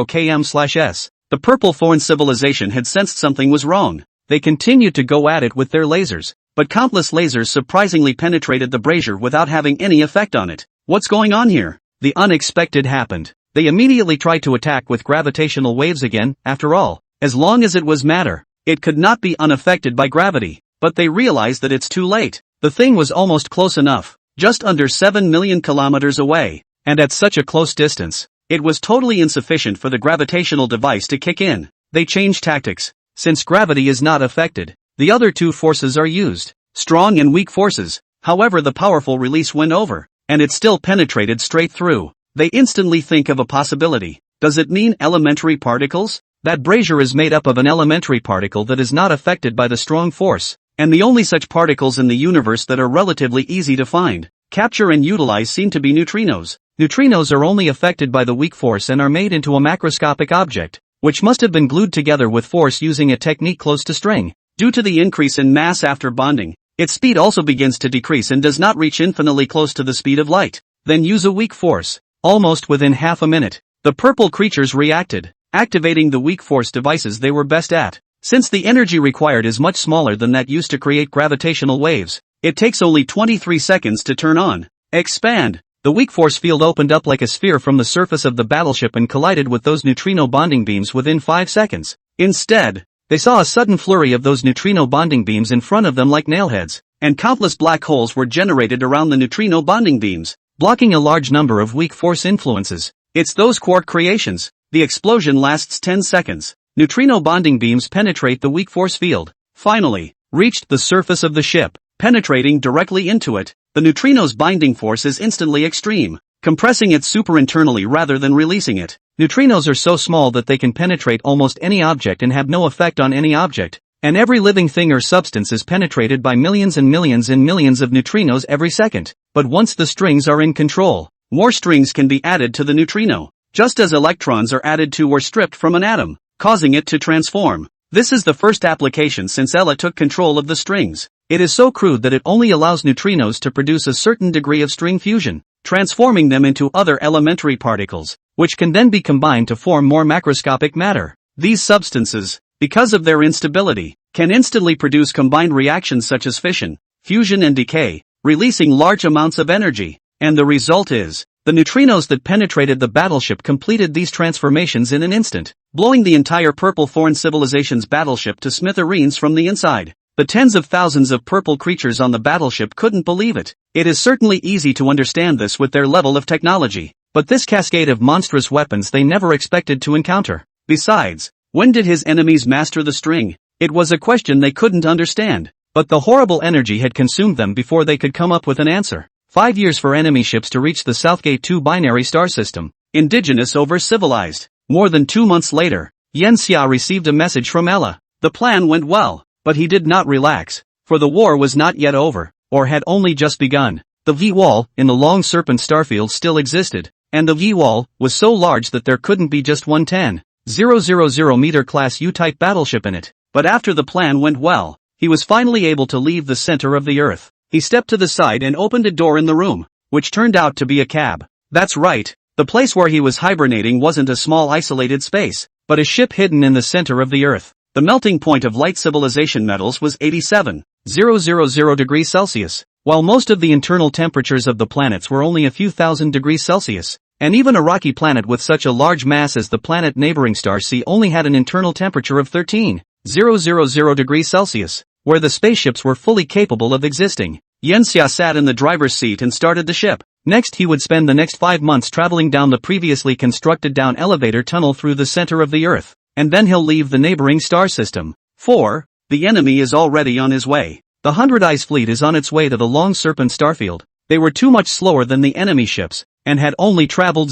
Speaker 1: km/s. The purple foreign civilization had sensed something was wrong. They continued to go at it with their lasers, but countless lasers surprisingly penetrated the brazier without having any effect on it. What's going on here? The unexpected happened. They immediately tried to attack with gravitational waves again. After all, as long as it was matter, it could not be unaffected by gravity. But they realized that it's too late. The thing was almost close enough, just under 7 million kilometers away, and at such a close distance, it was totally insufficient for the gravitational device to kick in. They changed tactics. Since gravity is not affected, the other two forces are used, strong and weak forces. However, the powerful release went over, and it still penetrated straight through. They instantly think of a possibility. Does it mean elementary particles? That brazier is made up of an elementary particle that is not affected by the strong force, and the only such particles in the universe that are relatively easy to find, capture and utilize seem to be neutrinos. Neutrinos are only affected by the weak force and are made into a macroscopic object, which must have been glued together with force using a technique close to string. Due to the increase in mass after bonding, its speed also begins to decrease and does not reach infinitely close to the speed of light. Then use a weak force. Almost within half a minute, the purple creatures reacted, activating the weak force devices they were best at. Since the energy required is much smaller than that used to create gravitational waves, it takes only 23 seconds to turn on. Expand. The weak force field opened up like a sphere from the surface of the battleship and collided with those neutrino bonding beams within 5 seconds. Instead, they saw a sudden flurry of those neutrino bonding beams in front of them like nailheads, and countless black holes were generated around the neutrino bonding beams, blocking a large number of weak force influences. It's those quark creations. The explosion lasts 10 seconds. Neutrino bonding beams penetrate the weak force field. Finally, reached the surface of the ship, penetrating directly into it. The neutrino's binding force is instantly extreme, compressing it superinternally rather than releasing it. Neutrinos are so small that they can penetrate almost any object and have no effect on any object, and every living thing or substance is penetrated by millions and millions and millions of neutrinos every second. But once the strings are in control, more strings can be added to the neutrino, just as electrons are added to or stripped from an atom, causing it to transform. This is the first application since Ella took control of the strings. It is so crude that it only allows neutrinos to produce a certain degree of string fusion, transforming them into other elementary particles, which can then be combined to form more macroscopic matter. These substances, because of their instability, can instantly produce combined reactions such as fission, fusion and decay, releasing large amounts of energy. And the result is, the neutrinos that penetrated the battleship completed these transformations in an instant, blowing the entire purple foreign civilization's battleship to smithereens from the inside. The tens of thousands of purple creatures on the battleship couldn't believe it. It is certainly easy to understand this with their level of technology, but this cascade of monstrous weapons they never expected to encounter. Besides, when did his enemies master the string? It was a question they couldn't understand, but the horrible energy had consumed them before they could come up with an answer. 5 years for enemy ships to reach the Southgate 2 binary star system. Indigenous over civilized. More than 2 months later, Yanxia received a message from Ella. The plan went well, but he did not relax, for the war was not yet over, or had only just begun. The V-wall in the Long Serpent starfield still existed, and the V-wall was so large that there couldn't be just one 10,000 meter class U-type battleship in it. But after the plan went well, he was finally able to leave the center of the Earth. He stepped to the side and opened a door in the room, which turned out to be a cab. That's right, The place where he was hibernating wasn't a small isolated space, but a ship hidden in the center of the Earth. The melting point of light civilization metals was 87,000 degrees Celsius, while most of the internal temperatures of the planets were only a few thousand degrees Celsius. And even a rocky planet with such a large mass as the planet neighboring star C only had an internal temperature of 13,000 degrees Celsius, where the spaceships were fully capable of existing. Yanxia sat in the driver's seat and started the ship. Next he would spend the next 5 months traveling down the previously constructed down elevator tunnel through the center of the Earth, and then he'll leave the neighboring star system. 4. The enemy is already on his way. The Hundred Eyes fleet is on its way to the Long Serpent starfield. They were too much slower than the enemy ships, and had only traveled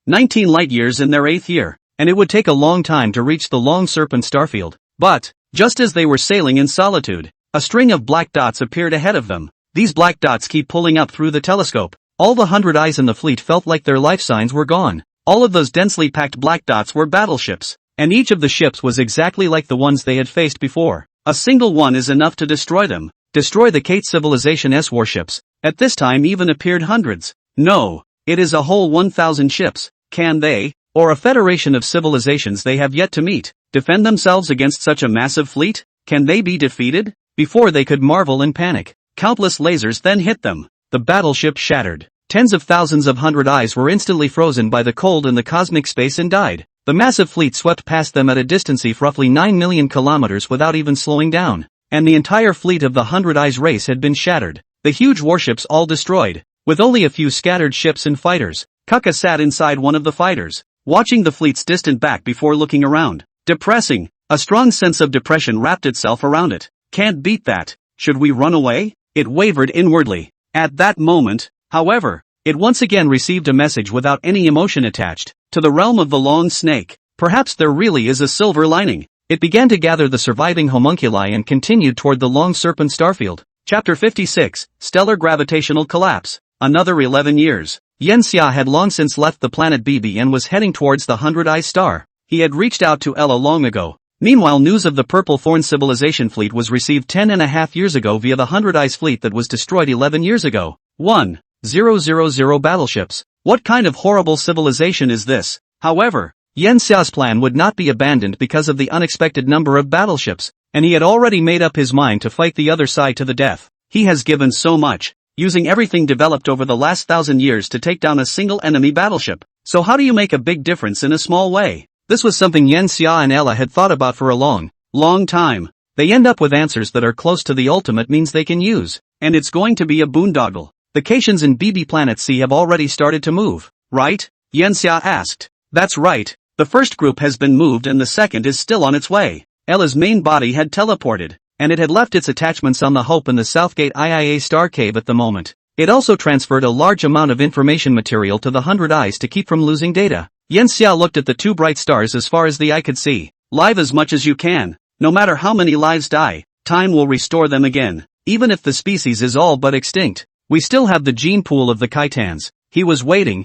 Speaker 1: 19 light-years in their 8th year, and it would take a long time to reach the Long Serpent starfield. But, just as they were sailing in solitude, a string of black dots appeared ahead of them. These black dots keep pulling up through the telescope. All the Hundred Eyes in the fleet felt like their life signs were gone. All of those densely packed black dots were battleships, and each of the ships was exactly like the ones they had faced before. A single one is enough to destroy them. Destroy the Kate Civilization's warships. At this time even appeared hundreds. No, it is a whole 1,000 ships. Can they, or a federation of civilizations they have yet to meet, defend themselves against such a massive fleet? Can they be defeated? Before they could marvel and panic, countless lasers then hit them. The battleship shattered. Tens of thousands of Hundred Eyes were instantly frozen by the cold in the cosmic space and died. The massive fleet swept past them at a distance of roughly 9 million kilometers without even slowing down. And the entire fleet of the Hundred Eyes race had been shattered. The huge warships all destroyed, with only a few scattered ships and fighters. Kuka sat inside one of the fighters, watching the fleet's distant back before looking around. Depressing. A strong sense of depression wrapped itself around it. Can't beat that. Should we run away? It wavered inwardly. At that moment, however, it once again received a message without any emotion attached. To the realm of the long snake. Perhaps there really is a silver lining. It began to gather the surviving homunculi and continued toward the Long Serpent starfield. Chapter 56, Stellar Gravitational Collapse. Another 11 years. Yanxia had long since left the planet BB and was heading towards the Hundred Eyes star. He had reached out to Ella long ago. Meanwhile, news of the Purple Thorn Civilization fleet was received 10.5 years ago via the Hundred Eyes fleet that was destroyed 11 years ago. 1,000 battleships. What kind of horrible civilization is this? However, Yanxia's plan would not be abandoned because of the unexpected number of battleships, and he had already made up his mind to fight the other side to the death. He has given so much, using everything developed over the last 1,000 years to take down a single enemy battleship. So how do you make a big difference in a small way? This was something Yanxia and Ella had thought about for a long time. They end up with answers that are close to the ultimate means they can use, and it's going to be a boondoggle. The Cations in BB Planet C have already started to move, right? Yanxia asked. That's right. The first group has been moved and the second is still on its way. Ella's main body had teleported, and it had left its attachments on the Hope in the Southgate IIA Star Cave at the moment. It also transferred a large amount of information material to the Hundred Eyes to keep from losing data. Yanxia looked at the two bright stars as far as the eye could see. Live as much as you can. No matter how many lives die, time will restore them again. Even if the species is all but extinct, we still have the gene pool of the Kitans. He was waiting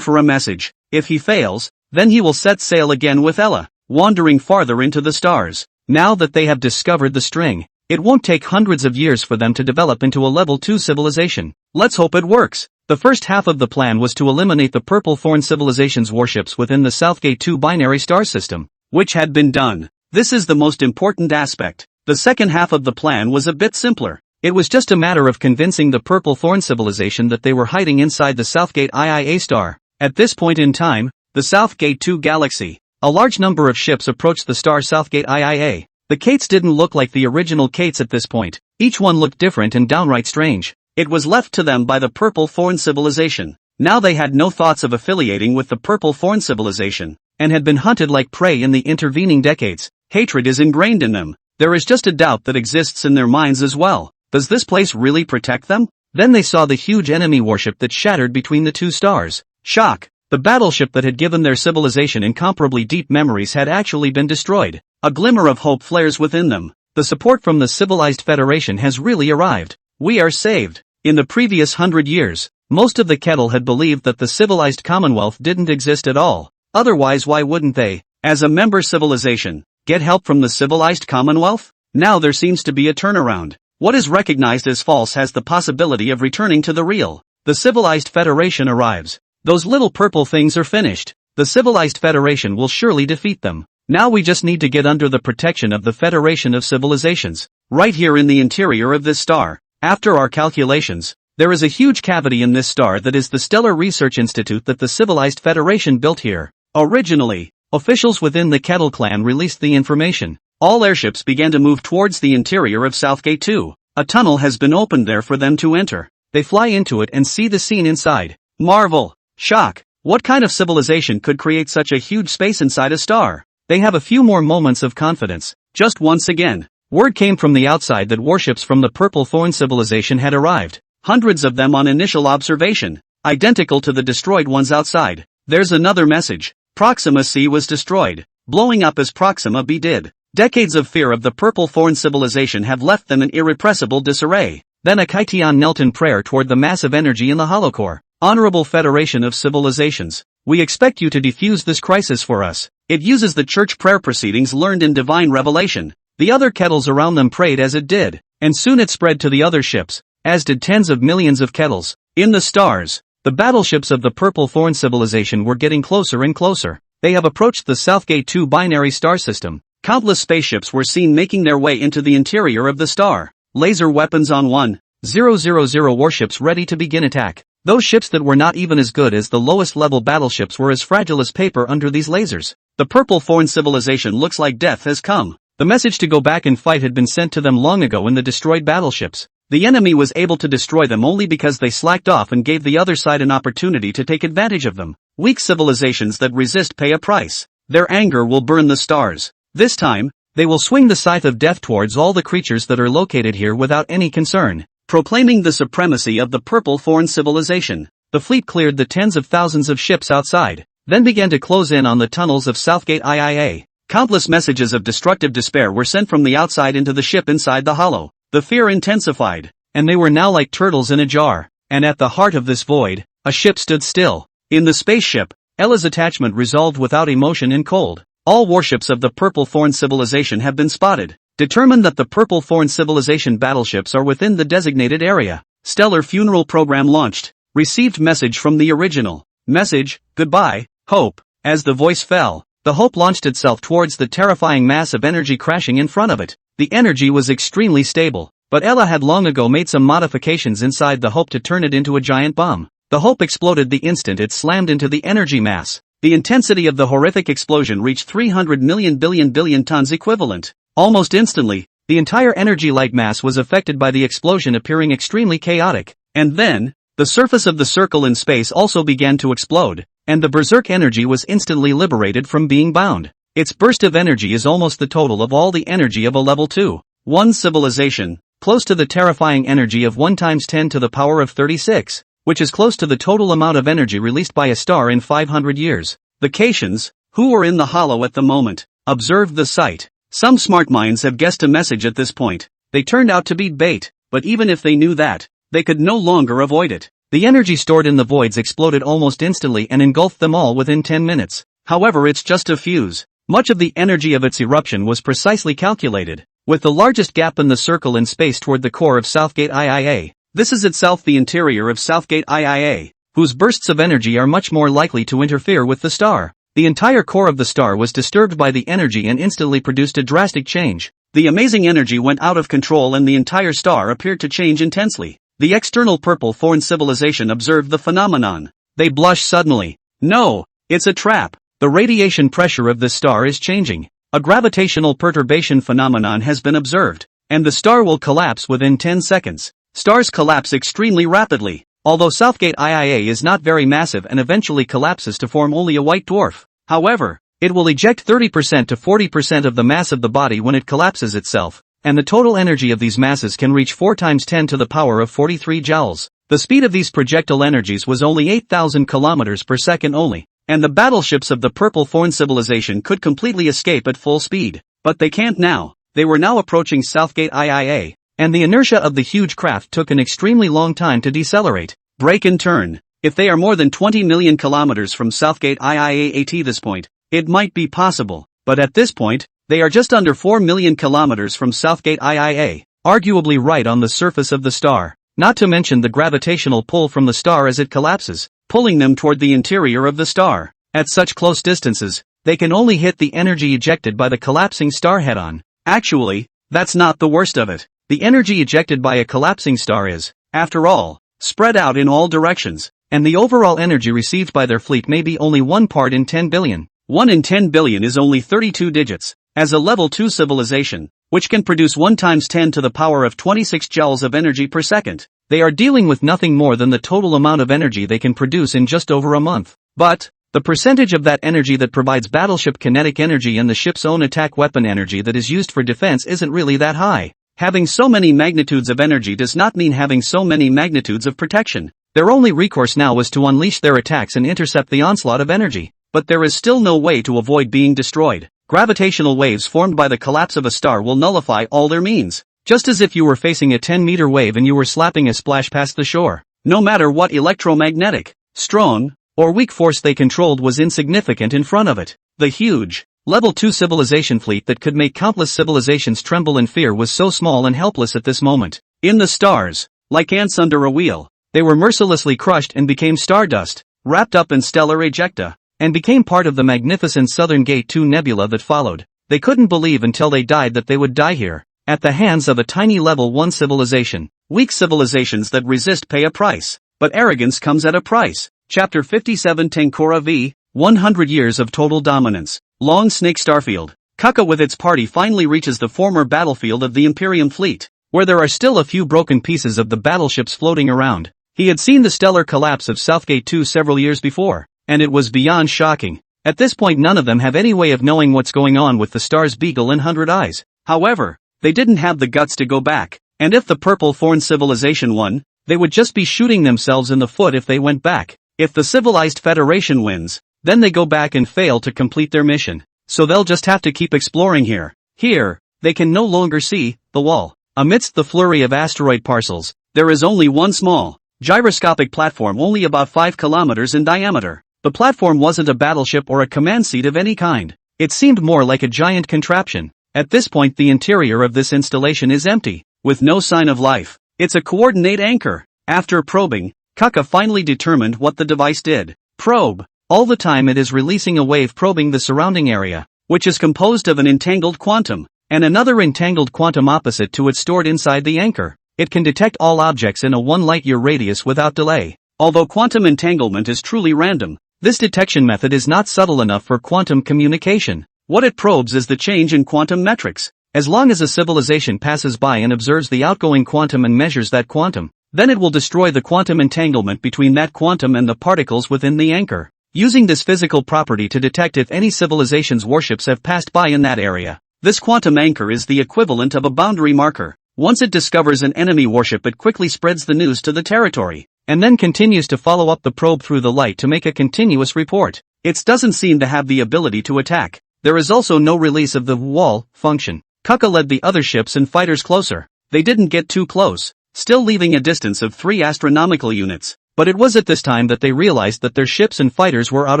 Speaker 1: for a message. If he fails, then he will set sail again with Ella, wandering farther into the stars. Now that they have discovered the string, it won't take hundreds of years for them to develop into a level 2 civilization. Let's hope it works. The first half of the plan was to eliminate the Purple Thorn Civilization's warships within the Southgate 2 binary star system, which had been done. This is the most important aspect. The second half of the plan was a bit simpler. It was just a matter of convincing the Purple Thorn Civilization that they were hiding inside the Southgate IIA star. At this point in time, the Southgate 2 galaxy, a large number of ships approached the star Southgate IIA. The Kates didn't look like the original Kates at this point. Each one looked different and downright strange. It was left to them by the Purple Thorn Civilization. Now they had no thoughts of affiliating with the Purple Thorn Civilization, and had been hunted like prey in the intervening decades. Hatred is ingrained in them. There is just a doubt that exists in their minds as well. Does this place really protect them? Then they saw the huge enemy warship that shattered between the two stars. Shock. The battleship that had given their civilization incomparably deep memories had actually been destroyed. A glimmer of hope flares within them. The support from the Civilized Federation has really arrived. We are saved. In the previous 100 years, most of the Kettle had believed that the civilized Commonwealth didn't exist at all. Otherwise, why wouldn't they, as a member civilization, get help from the civilized Commonwealth? Now there seems to be a turnaround. What is recognized as false has the possibility of returning to the real. The Civilized Federation arrives. Those little purple things are finished. The civilized Federation will surely defeat them. Now we just need to get under the protection of the Federation of Civilizations. Right here in the interior of this star. After our calculations, there is a huge cavity in this star that is the Stellar Research Institute that the Civilized Federation built here. Originally, officials within the Kettle clan released the information. All airships began to move towards the interior of Southgate 2. A tunnel has been opened there for them to enter. They fly into it and see the scene inside. Marvel. Shock. What kind of civilization could create such a huge space inside a star? They have a few more moments of confidence. Just once again, word came from the outside that warships from the Purple Thorn civilization had arrived. Hundreds of them on initial observation. Identical to the destroyed ones outside. There's another message. Proxima C was destroyed, blowing up as Proxima B did. Decades of fear of the Purple Thorn civilization have left them in irrepressible disarray. Then a Kaitian knelt in prayer toward the massive energy in the holocore. Honorable Federation of Civilizations, we expect you to defuse this crisis for us. It uses the church prayer proceedings learned in divine revelation. The other kettles around them prayed as it did, and soon it spread to the other ships, as did tens of millions of kettles. In the stars, the battleships of the Purple Thorn civilization were getting closer and closer. They have approached the Southgate 2 binary star system. Countless spaceships were seen making their way into the interior of the star. Laser weapons on 1,000 warships ready to begin attack. Those ships that were not even as good as the lowest level battleships were as fragile as paper under these lasers. The Purple Thorn civilization looks like death has come. The message to go back and fight had been sent to them long ago in the destroyed battleships. The enemy was able to destroy them only because they slacked off and gave the other side an opportunity to take advantage of them. Weak civilizations that resist pay a price. Their anger will burn the stars. This time, they will swing the scythe of death towards all the creatures that are located here without any concern. Proclaiming the supremacy of the Purple Thorn civilization, the fleet cleared the tens of thousands of ships outside, then began to close in on the tunnels of Southgate IIA. Countless messages of destructive despair were sent from the outside into the ship inside the hollow. The fear intensified, and they were now like turtles in a jar. And at the heart of this void, a ship stood still. In the spaceship, Ella's attachment resolved without emotion and cold. All warships of the Purple Thorn civilization have been spotted. Determined that the Purple Thorn civilization battleships are within the designated area. Stellar funeral program launched. Received message from the original. Message, goodbye, Hope. As the voice fell, the Hope launched itself towards the terrifying mass of energy crashing in front of it. The energy was extremely stable, but Ella had long ago made some modifications inside the Hope to turn it into a giant bomb. The Hope exploded the instant it slammed into the energy mass. The intensity of the horrific explosion reached 300 million billion tons equivalent. Almost instantly, the entire energy light mass was affected by the explosion appearing extremely chaotic. And then, the surface of the circle in space also began to explode, and the berserk energy was instantly liberated from being bound. Its burst of energy is almost the total of all the energy of a level 2.1 civilization, close to the terrifying energy of 1 times 10 to the power of 36, which is close to the total amount of energy released by a star in 500 years. The Kaitians, who were in the hollow at the moment, observed the sight. Some smart minds have guessed a message at this point. They turned out to be bait, but even if they knew that, they could no longer avoid it. The energy stored in the voids exploded almost instantly and engulfed them all within 10 minutes. However, it's just a fuse. Much of the energy of its eruption was precisely calculated, with the largest gap in the circle in space toward the core of Southgate IIA. This is itself the interior of Southgate IIA, whose bursts of energy are much more likely to interfere with the star. The entire core of the star was disturbed by the energy and instantly produced a drastic change. The amazing energy went out of control and the entire star appeared to change intensely. The external Purple Thorn civilization observed the phenomenon. They blushed suddenly. No, it's a trap. The radiation pressure of this star is changing. A gravitational perturbation phenomenon has been observed, and the star will collapse within 10 seconds. Stars collapse extremely rapidly. Although Southgate IIA is not very massive and eventually collapses to form only a white dwarf. However, it will eject 30% to 40% of the mass of the body when it collapses itself, and the total energy of these masses can reach 4 times 10 to the power of 43 joules. The speed of these projectile energies was only 8,000 kilometers per second only, and the battleships of the Purple Thorn civilization could completely escape at full speed. But they can't now. They were now approaching Southgate IIA, and the inertia of the huge craft took an extremely long time to decelerate, brake and turn. If they are more than 20 million kilometers from Southgate IIA at this point, it might be possible, but at this point, they are just under 4 million kilometers from Southgate IIA, arguably right on the surface of the star, not to mention the gravitational pull from the star as it collapses, pulling them toward the interior of the star. At such close distances, they can only hit the energy ejected by the collapsing star head-on. Actually, that's not the worst of it. The energy ejected by a collapsing star is, after all, spread out in all directions, and the overall energy received by their fleet may be only 1 part in 10 billion. 1 in 10 billion is only 32 digits. As a level 2 civilization, which can produce 1 times 10 to the power of 26 joules of energy per second, they are dealing with nothing more than the total amount of energy they can produce in just over a month. But the percentage of that energy that provides battleship kinetic energy and the ship's own attack weapon energy that is used for defense isn't really that high. Having so many magnitudes of energy does not mean having so many magnitudes of protection. Their only recourse now is to unleash their attacks and intercept the onslaught of energy. But there is still no way to avoid being destroyed. Gravitational waves formed by the collapse of a star will nullify all their means. Just as if you were facing a 10-meter wave and you were slapping a splash past the shore. No matter what electromagnetic, strong, or weak force they controlled was insignificant in front of it. The huge, Level 2 civilization fleet that could make countless civilizations tremble in fear was so small and helpless at this moment. In the stars, like ants under a wheel, they were mercilessly crushed and became stardust, wrapped up in stellar ejecta, and became part of the magnificent Southern Gate 2 nebula that followed. They couldn't believe until they died that they would die here, at the hands of a tiny Level 1 civilization. Weak civilizations that resist pay a price, but arrogance comes at a price. Chapter 57 Tenkora v. 100 Years of Total Dominance. Long Snake Starfield. Kaka with its party finally reaches the former battlefield of the Imperium fleet, where there are still a few broken pieces of the battleships floating around. He had seen the stellar collapse of Southgate 2 several years before, and it was beyond shocking. At this point none of them have any way of knowing what's going on with the star's Beagle and 100 Eyes. However, they didn't have the guts to go back, and if the Purple Thorn civilization won, they would just be shooting themselves in the foot if they went back. If the Civilized Federation wins, then they go back and fail to complete their mission. So they'll just have to keep exploring here. Here, they can no longer see the wall. Amidst the flurry of asteroid parcels, there is only one small, gyroscopic platform only about 5 kilometers in diameter. The platform wasn't a battleship or a command seat of any kind. It seemed more like a giant contraption. At this point the interior of this installation is empty, with no sign of life. It's a coordinate anchor. After probing, Kaka finally determined what the device did. Probe. All the time it is releasing a wave probing the surrounding area, which is composed of an entangled quantum, and another entangled quantum opposite to it stored inside the anchor. It can detect all objects in a 1 light-year radius without delay. Although quantum entanglement is truly random, this detection method is not subtle enough for quantum communication. What it probes is the change in quantum metrics. As long as a civilization passes by and observes the outgoing quantum and measures that quantum, then it will destroy the quantum entanglement between that quantum and the particles within the anchor, using this physical property to detect if any civilization's warships have passed by in that area. This quantum anchor is the equivalent of a boundary marker. Once it discovers an enemy warship it quickly spreads the news to the territory, and then continues to follow up the probe through the light to make a continuous report. It doesn't seem to have the ability to attack. There is also no release of the wall function. Kaka led the other ships and fighters closer. They didn't get too close, still leaving a distance of 3 astronomical units. But it was at this time that they realized that their ships and fighters were out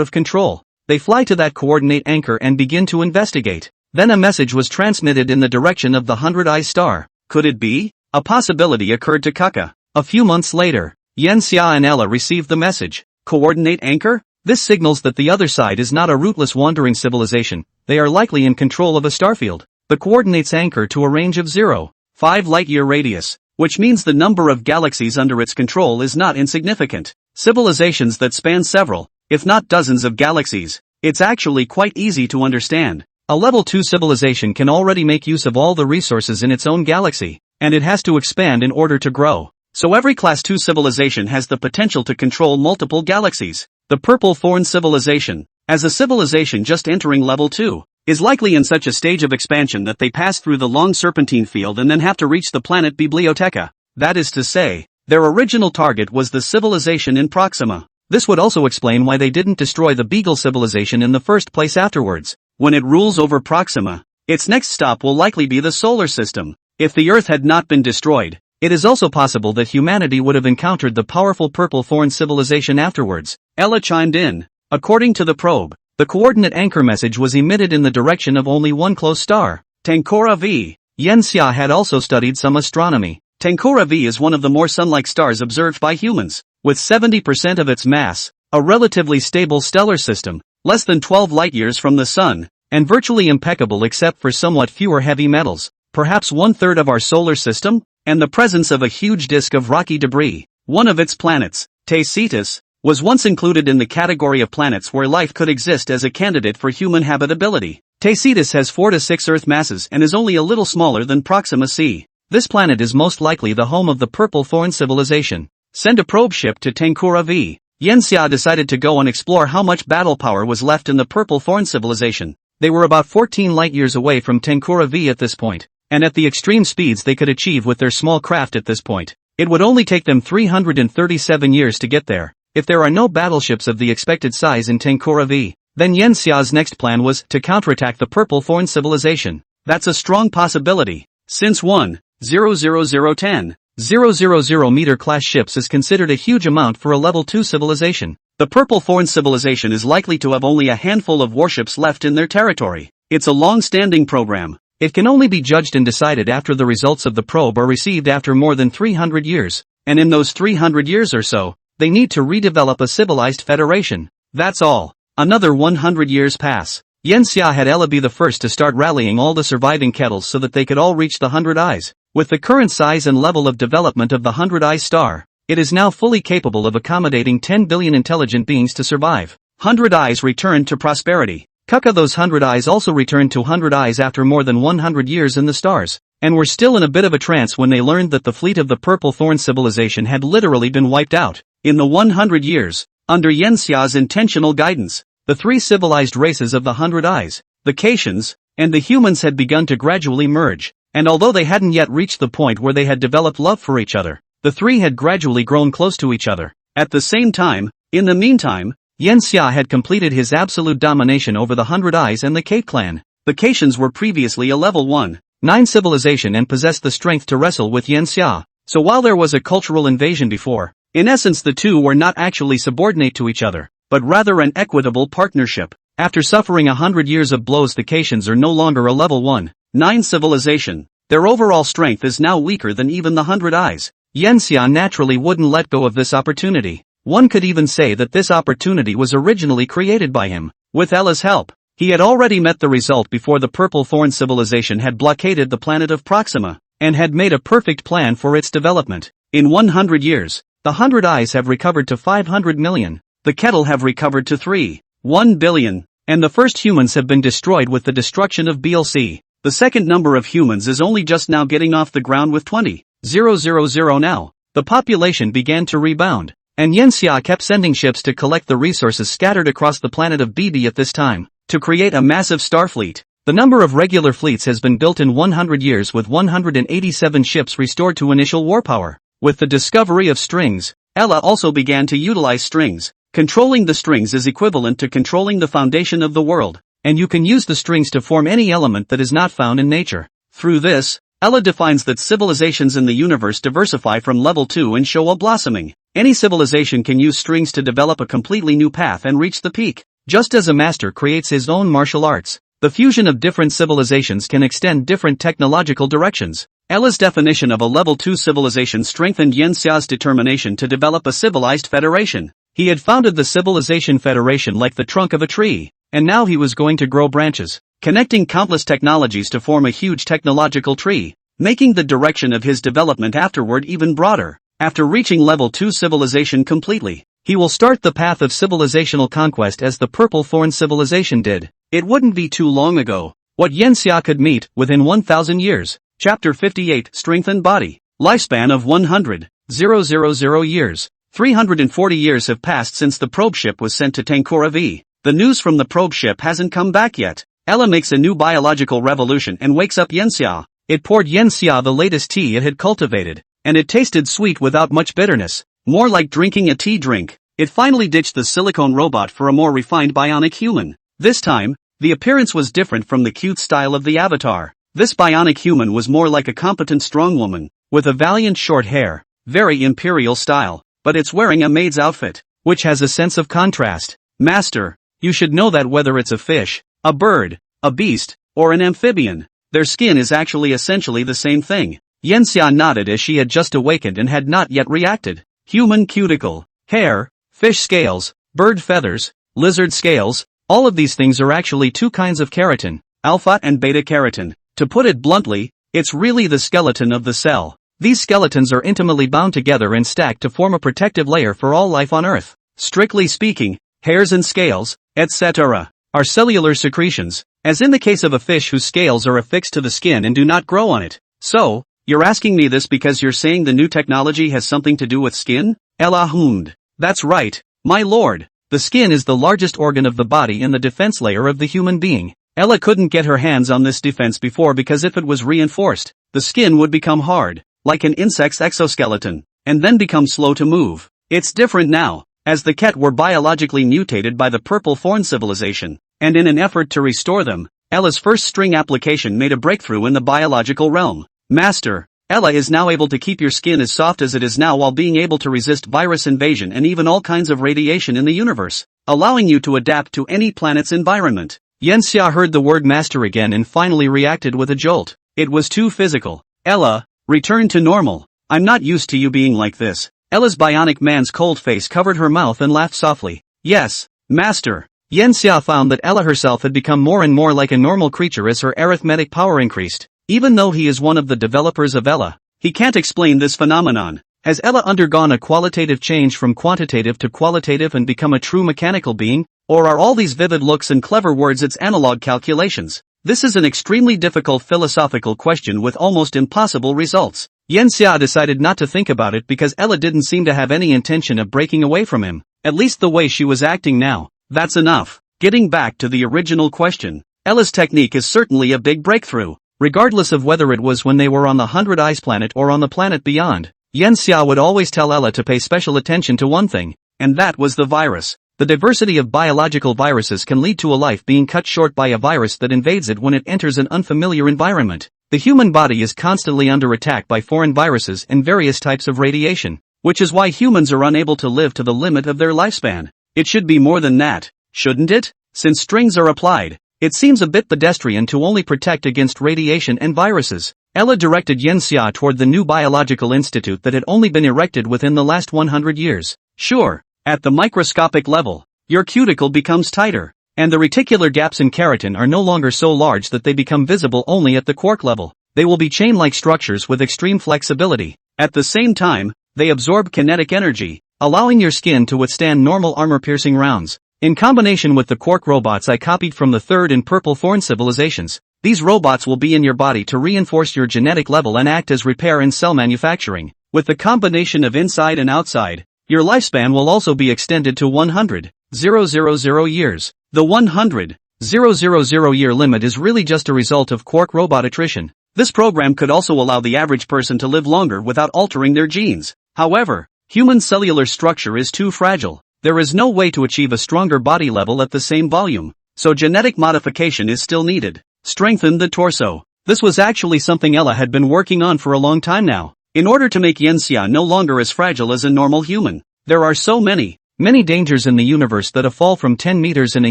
Speaker 1: of control. They fly to that coordinate anchor and begin to investigate. Then a message was transmitted in the direction of the 100 Eyes star. Could it be? A possibility occurred to Kaka. A few months later, Yen Xia and Ella received the message. Coordinate anchor? This signals that the other side is not a rootless wandering civilization. They are likely in control of a starfield. The coordinates anchor to a range of 0.5 light-year radius, which means the number of galaxies under its control is not insignificant. Civilizations that span several, if not dozens of galaxies. It's actually quite easy to understand. A level 2 civilization can already make use of all the resources in its own galaxy, and it has to expand in order to grow. So every class 2 civilization has the potential to control multiple galaxies. The Purple Thorn civilization, as a civilization just entering level 2, is likely in such a stage of expansion that they pass through the long serpentine field and then have to reach the planet Biblioteca. That is to say, their original target was the civilization in Proxima. This would also explain why they didn't destroy the Beagle civilization in the first place afterwards. When it rules over Proxima, its next stop will likely be the solar system. If the Earth had not been destroyed, it is also possible that humanity would have encountered the powerful Purple Thorn civilization afterwards. Ella chimed in. According to the probe, the coordinate anchor message was emitted in the direction of only one close star, Tenkora V. Yen Xia had also studied some astronomy. Tenkora V is one of the more sun-like stars observed by humans. With 70% of its mass, a relatively stable stellar system, less than 12 light-years from the Sun, and virtually impeccable except for somewhat fewer heavy metals, perhaps one-third of our solar system, and the presence of a huge disk of rocky debris. One of its planets, Tacitus, was once included in the category of planets where life could exist as a candidate for human habitability. Tacitus has 4 to 6 Earth masses and is only a little smaller than Proxima c. This planet is most likely the home of the Purple Thorn civilization. Send a probe ship to Tenkura V. Yenxia decided to go and explore how much battle power was left in the Purple Thorn civilization. They were about 14 light-years away from Tenkura V at this point, and at the extreme speeds they could achieve with their small craft at this point, it would only take them 337 years to get there. If there are no battleships of the expected size in Tenkura V, then Yenxia's next plan was to counterattack the Purple Thorn civilization. That's a strong possibility, since 1,00010 000 meter-class ships is considered a huge amount for a level 2 civilization. The Purple Thorn civilization is likely to have only a handful of warships left in their territory. It's a long-standing program. It can only be judged and decided after the results of the probe are received after more than 300 years, and in those 300 years or so, they need to redevelop a civilized federation. That's all. Another 100 years pass. Yenxia had Ella be the first to start rallying all the surviving kettles so that they could all reach the 100 Eyes. With the current size and level of development of the 100 Eyes star, it is now fully capable of accommodating 10 billion intelligent beings to survive. 100 Eyes returned to prosperity. Kuka, those 100 Eyes also returned to 100 Eyes after more than 100 years in the stars, and were still in a bit of a trance when they learned that the fleet of the Purple Thorn civilization had literally been wiped out. In the 100 years, under Yenxia's intentional guidance, the 3 civilized races of the 100 Eyes, the Caitians, and the humans had begun to gradually merge, and although they hadn't yet reached the point where they had developed love for each other, the 3 had gradually grown close to each other. At the same time, in the meantime, Yenxia had completed his absolute domination over the 100 Eyes and the Cait clan. The Caitians were previously a level 1-9 civilization and possessed the strength to wrestle with Yenxia, so while there was a cultural invasion before, in essence the two were not actually subordinate to each other, but rather an equitable partnership. After suffering 100 years of blows, the Caitians are no longer a level 1-9 civilization. Their overall strength is now weaker than even the 100 Eyes. Yenxia naturally wouldn't let go of this opportunity. One could even say that this opportunity was originally created by him. With Ella's help, he had already met the result before the Purple Thorn civilization had blockaded the planet of Proxima, and had made a perfect plan for its development. In 100 years, the 100 Eyes have recovered to 500 million, the Kettle have recovered to 3.1 billion, and the first humans have been destroyed with the destruction of BLC. The second number of humans is only just now getting off the ground with 20,000 now. The population began to rebound, and Yenxia kept sending ships to collect the resources scattered across the planet of BB at this time, to create a massive star fleet. The number of regular fleets has been built in 100 years with 187 ships restored to initial warpower. With the discovery of strings, Ella also began to utilize strings. Controlling the strings is equivalent to controlling the foundation of the world, and you can use the strings to form any element that is not found in nature. Through this, Ella defines that civilizations in the universe diversify from level 2 and show a blossoming. Any civilization can use strings to develop a completely new path and reach the peak. Just as a master creates his own martial arts, the fusion of different civilizations can extend different technological directions. Ella's definition of a level 2 civilization strengthened Yenxia's determination to develop a civilized federation. He had founded the Civilization Federation like the trunk of a tree, and now he was going to grow branches, connecting countless technologies to form a huge technological tree, making the direction of his development afterward even broader. After reaching level 2 civilization completely, he will start the path of civilizational conquest as the Purple Thorn civilization did. It wouldn't be too long ago what Yenxia could meet within 1,000 years. Chapter 58, Strengthened Body. Lifespan of 100,000 years. 340 years have passed since the probe ship was sent to Tenkura V. The news from the probe ship hasn't come back yet. Ella makes a new biological revolution and wakes up Yenxia. It poured Yenxia the latest tea it had cultivated, and it tasted sweet without much bitterness, more like drinking a tea drink. It finally ditched the silicone robot for a more refined bionic human. This time, the appearance was different from the cute style of the avatar. This bionic human was more like a competent strong woman, with a valiant short hair, very imperial style, but it's wearing a maid's outfit, which has a sense of contrast. Master, you should know that whether it's a fish, a bird, a beast, or an amphibian, their skin is actually essentially the same thing. Yenxia nodded as she had just awakened and had not yet reacted. Human cuticle, hair, fish scales, bird feathers, lizard scales, all of these things are actually two kinds of keratin, alpha and beta keratin. To put it bluntly, it's really the skeleton of the cell. These skeletons are intimately bound together and stacked to form a protective layer for all life on Earth. Strictly speaking, hairs and scales, etc., are cellular secretions, as in the case of a fish whose scales are affixed to the skin and do not grow on it. So, you're asking me this because you're saying the new technology has something to do with skin? Ella hummed. That's right, my lord. The skin is the largest organ of the body and the defense layer of the human being. Ella couldn't get her hands on this defense before because if it was reinforced, the skin would become hard, like an insect's exoskeleton, and then become slow to move. It's different now, as the Ket were biologically mutated by the purple thorn civilization, and in an effort to restore them, Ella's first string application made a breakthrough in the biological realm. Master, Ella is now able to keep your skin as soft as it is now while being able to resist virus invasion and even all kinds of radiation in the universe, allowing you to adapt to any planet's environment. Yanxia heard the word master again and finally reacted with a jolt. It was too physical. Ella, return to normal. I'm not used to you being like this. Ella's bionic man's cold face covered her mouth and laughed softly. Yes, master. Yanxia found that Ella herself had become more and more like a normal creature as her arithmetic power increased. Even though he is one of the developers of Ella, he can't explain this phenomenon. Has Ella undergone a qualitative change from quantitative to qualitative and become a true mechanical being? Or are all these vivid looks and clever words its analog calculations? This is an extremely difficult philosophical question with almost impossible results. Yanxia decided not to think about it because Ella didn't seem to have any intention of breaking away from him, at least the way she was acting now. That's enough. Getting back to the original question, Ella's technique is certainly a big breakthrough. Regardless of whether it was when they were on the 100 Eyes planet or on the planet beyond, Yanxia would always tell Ella to pay special attention to one thing, and that was the virus. The diversity of biological viruses can lead to a life being cut short by a virus that invades it when it enters an unfamiliar environment. The human body is constantly under attack by foreign viruses and various types of radiation, which is why humans are unable to live to the limit of their lifespan. It should be more than that, shouldn't it? Since strings are applied, it seems a bit pedestrian to only protect against radiation and viruses. Ella directed Yanxia toward the new biological institute that had only been erected within the last 100 years. Sure. At the microscopic level, your cuticle becomes tighter, and the reticular gaps in keratin are no longer so large that they become visible only at the quark level. They will be chain-like structures with extreme flexibility. At the same time, they absorb kinetic energy, allowing your skin to withstand normal armor-piercing rounds. In combination with the quark robots I copied from the third and purple thorn civilizations, these robots will be in your body to reinforce your genetic level and act as repair in cell manufacturing. With the combination of inside and outside, your lifespan will also be extended to 100,000 years. The 100,000 year limit is really just a result of quark robot attrition. This program could also allow the average person to live longer without altering their genes. However, human cellular structure is too fragile. There is no way to achieve a stronger body level at the same volume, so genetic modification is still needed. Strengthen the torso. This was actually something Ella had been working on for a long time now. In order to make Yanxia no longer as fragile as a normal human, there are so many dangers in the universe that a fall from 10 meters in a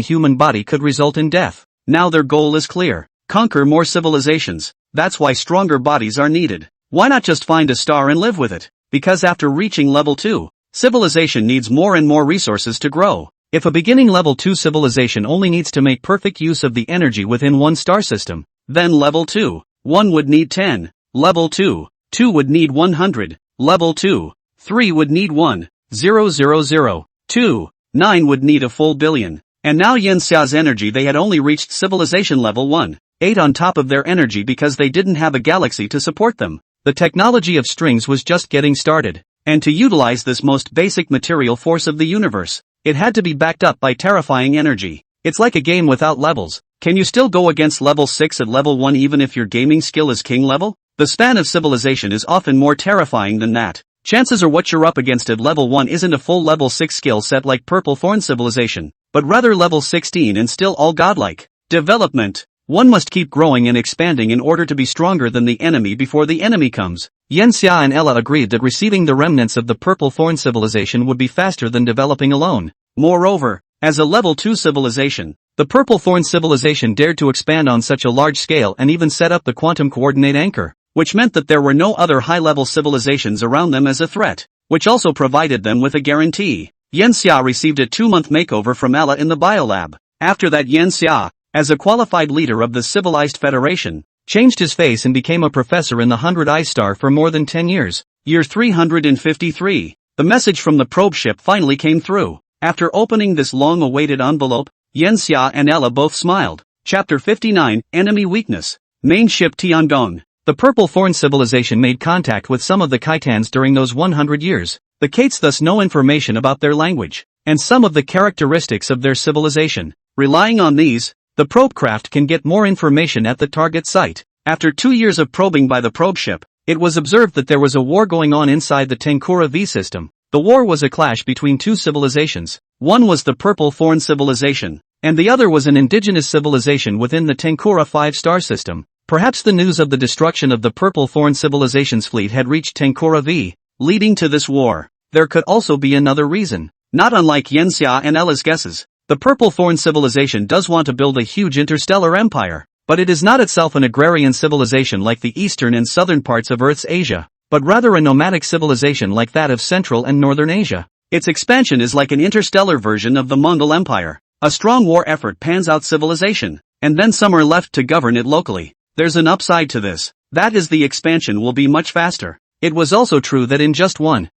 Speaker 1: human body could result in death. Now their goal is clear. Conquer more civilizations. That's why stronger bodies are needed. Why not just find a star and live with it? Because after reaching level 2, civilization needs more and more resources to grow. If a beginning level 2 civilization only needs to make perfect use of the energy within one star system, then level 2, 1 would need 10, level 2 would need 100, level 2, 3 would need 1,000,2, 9 would need a full billion. And now Yanxia's energy they had only reached civilization level 1, 8 on top of their energy because they didn't have a galaxy to support them. The technology of strings was just getting started, and to utilize this most basic material force of the universe, it had to be backed up by terrifying energy. It's like a game without levels. Can you still go against level 6 at level 1 even if your gaming skill is king level? The span of civilization is often more terrifying than that. Chances are what you're up against at level 1 isn't a full level 6 skill set like Purple Thorn Civilization, but rather level 16 and still all godlike. Development. One must keep growing and expanding in order to be stronger than the enemy before the enemy comes. Yanxia and Ella agreed that receiving the remnants of the Purple Thorn Civilization would be faster than developing alone. Moreover, as a level 2 civilization, the Purple Thorn Civilization dared to expand on such a large scale and even set up the quantum coordinate anchor, which meant that there were no other high-level civilizations around them as a threat, which also provided them with a guarantee. Yanxia received a 2-month makeover from Ella in the biolab. After that, Yanxia, as a qualified leader of the Civilized Federation, changed his face and became a professor in the 100 Eye Star for more than 10 years. Year 353. The message from the probe ship finally came through. After opening this long-awaited envelope, Yanxia and Ella both smiled. Chapter 59, Enemy Weakness. Main ship Tiangong. The Purple Thorn civilization made contact with some of the Khitans during those 100 years. The Kates thus know information about their language, and some of the characteristics of their civilization. Relying on these, the probe craft can get more information at the target site. After 2 years of probing by the probe ship, it was observed that there was a war going on inside the Tenkura V system. The war was a clash between two civilizations. One was the Purple Thorn civilization, and the other was an indigenous civilization within the Tenkura 5-star system. Perhaps the news of the destruction of the Purple Thorn civilization's fleet had reached Tenkura V, leading to this war. There could also be another reason. Not unlike Yanxia and Ella's guesses, the Purple Thorn civilization does want to build a huge interstellar empire, but it is not itself an agrarian civilization like the eastern and southern parts of Earth's Asia, but rather a nomadic civilization like that of Central and Northern Asia. Its expansion is like an interstellar version of the Mongol Empire. A strong war effort pans out civilization, and then some are left to govern it locally. There's an upside to this. That is, the expansion will be much faster. It was also true that in just 1,000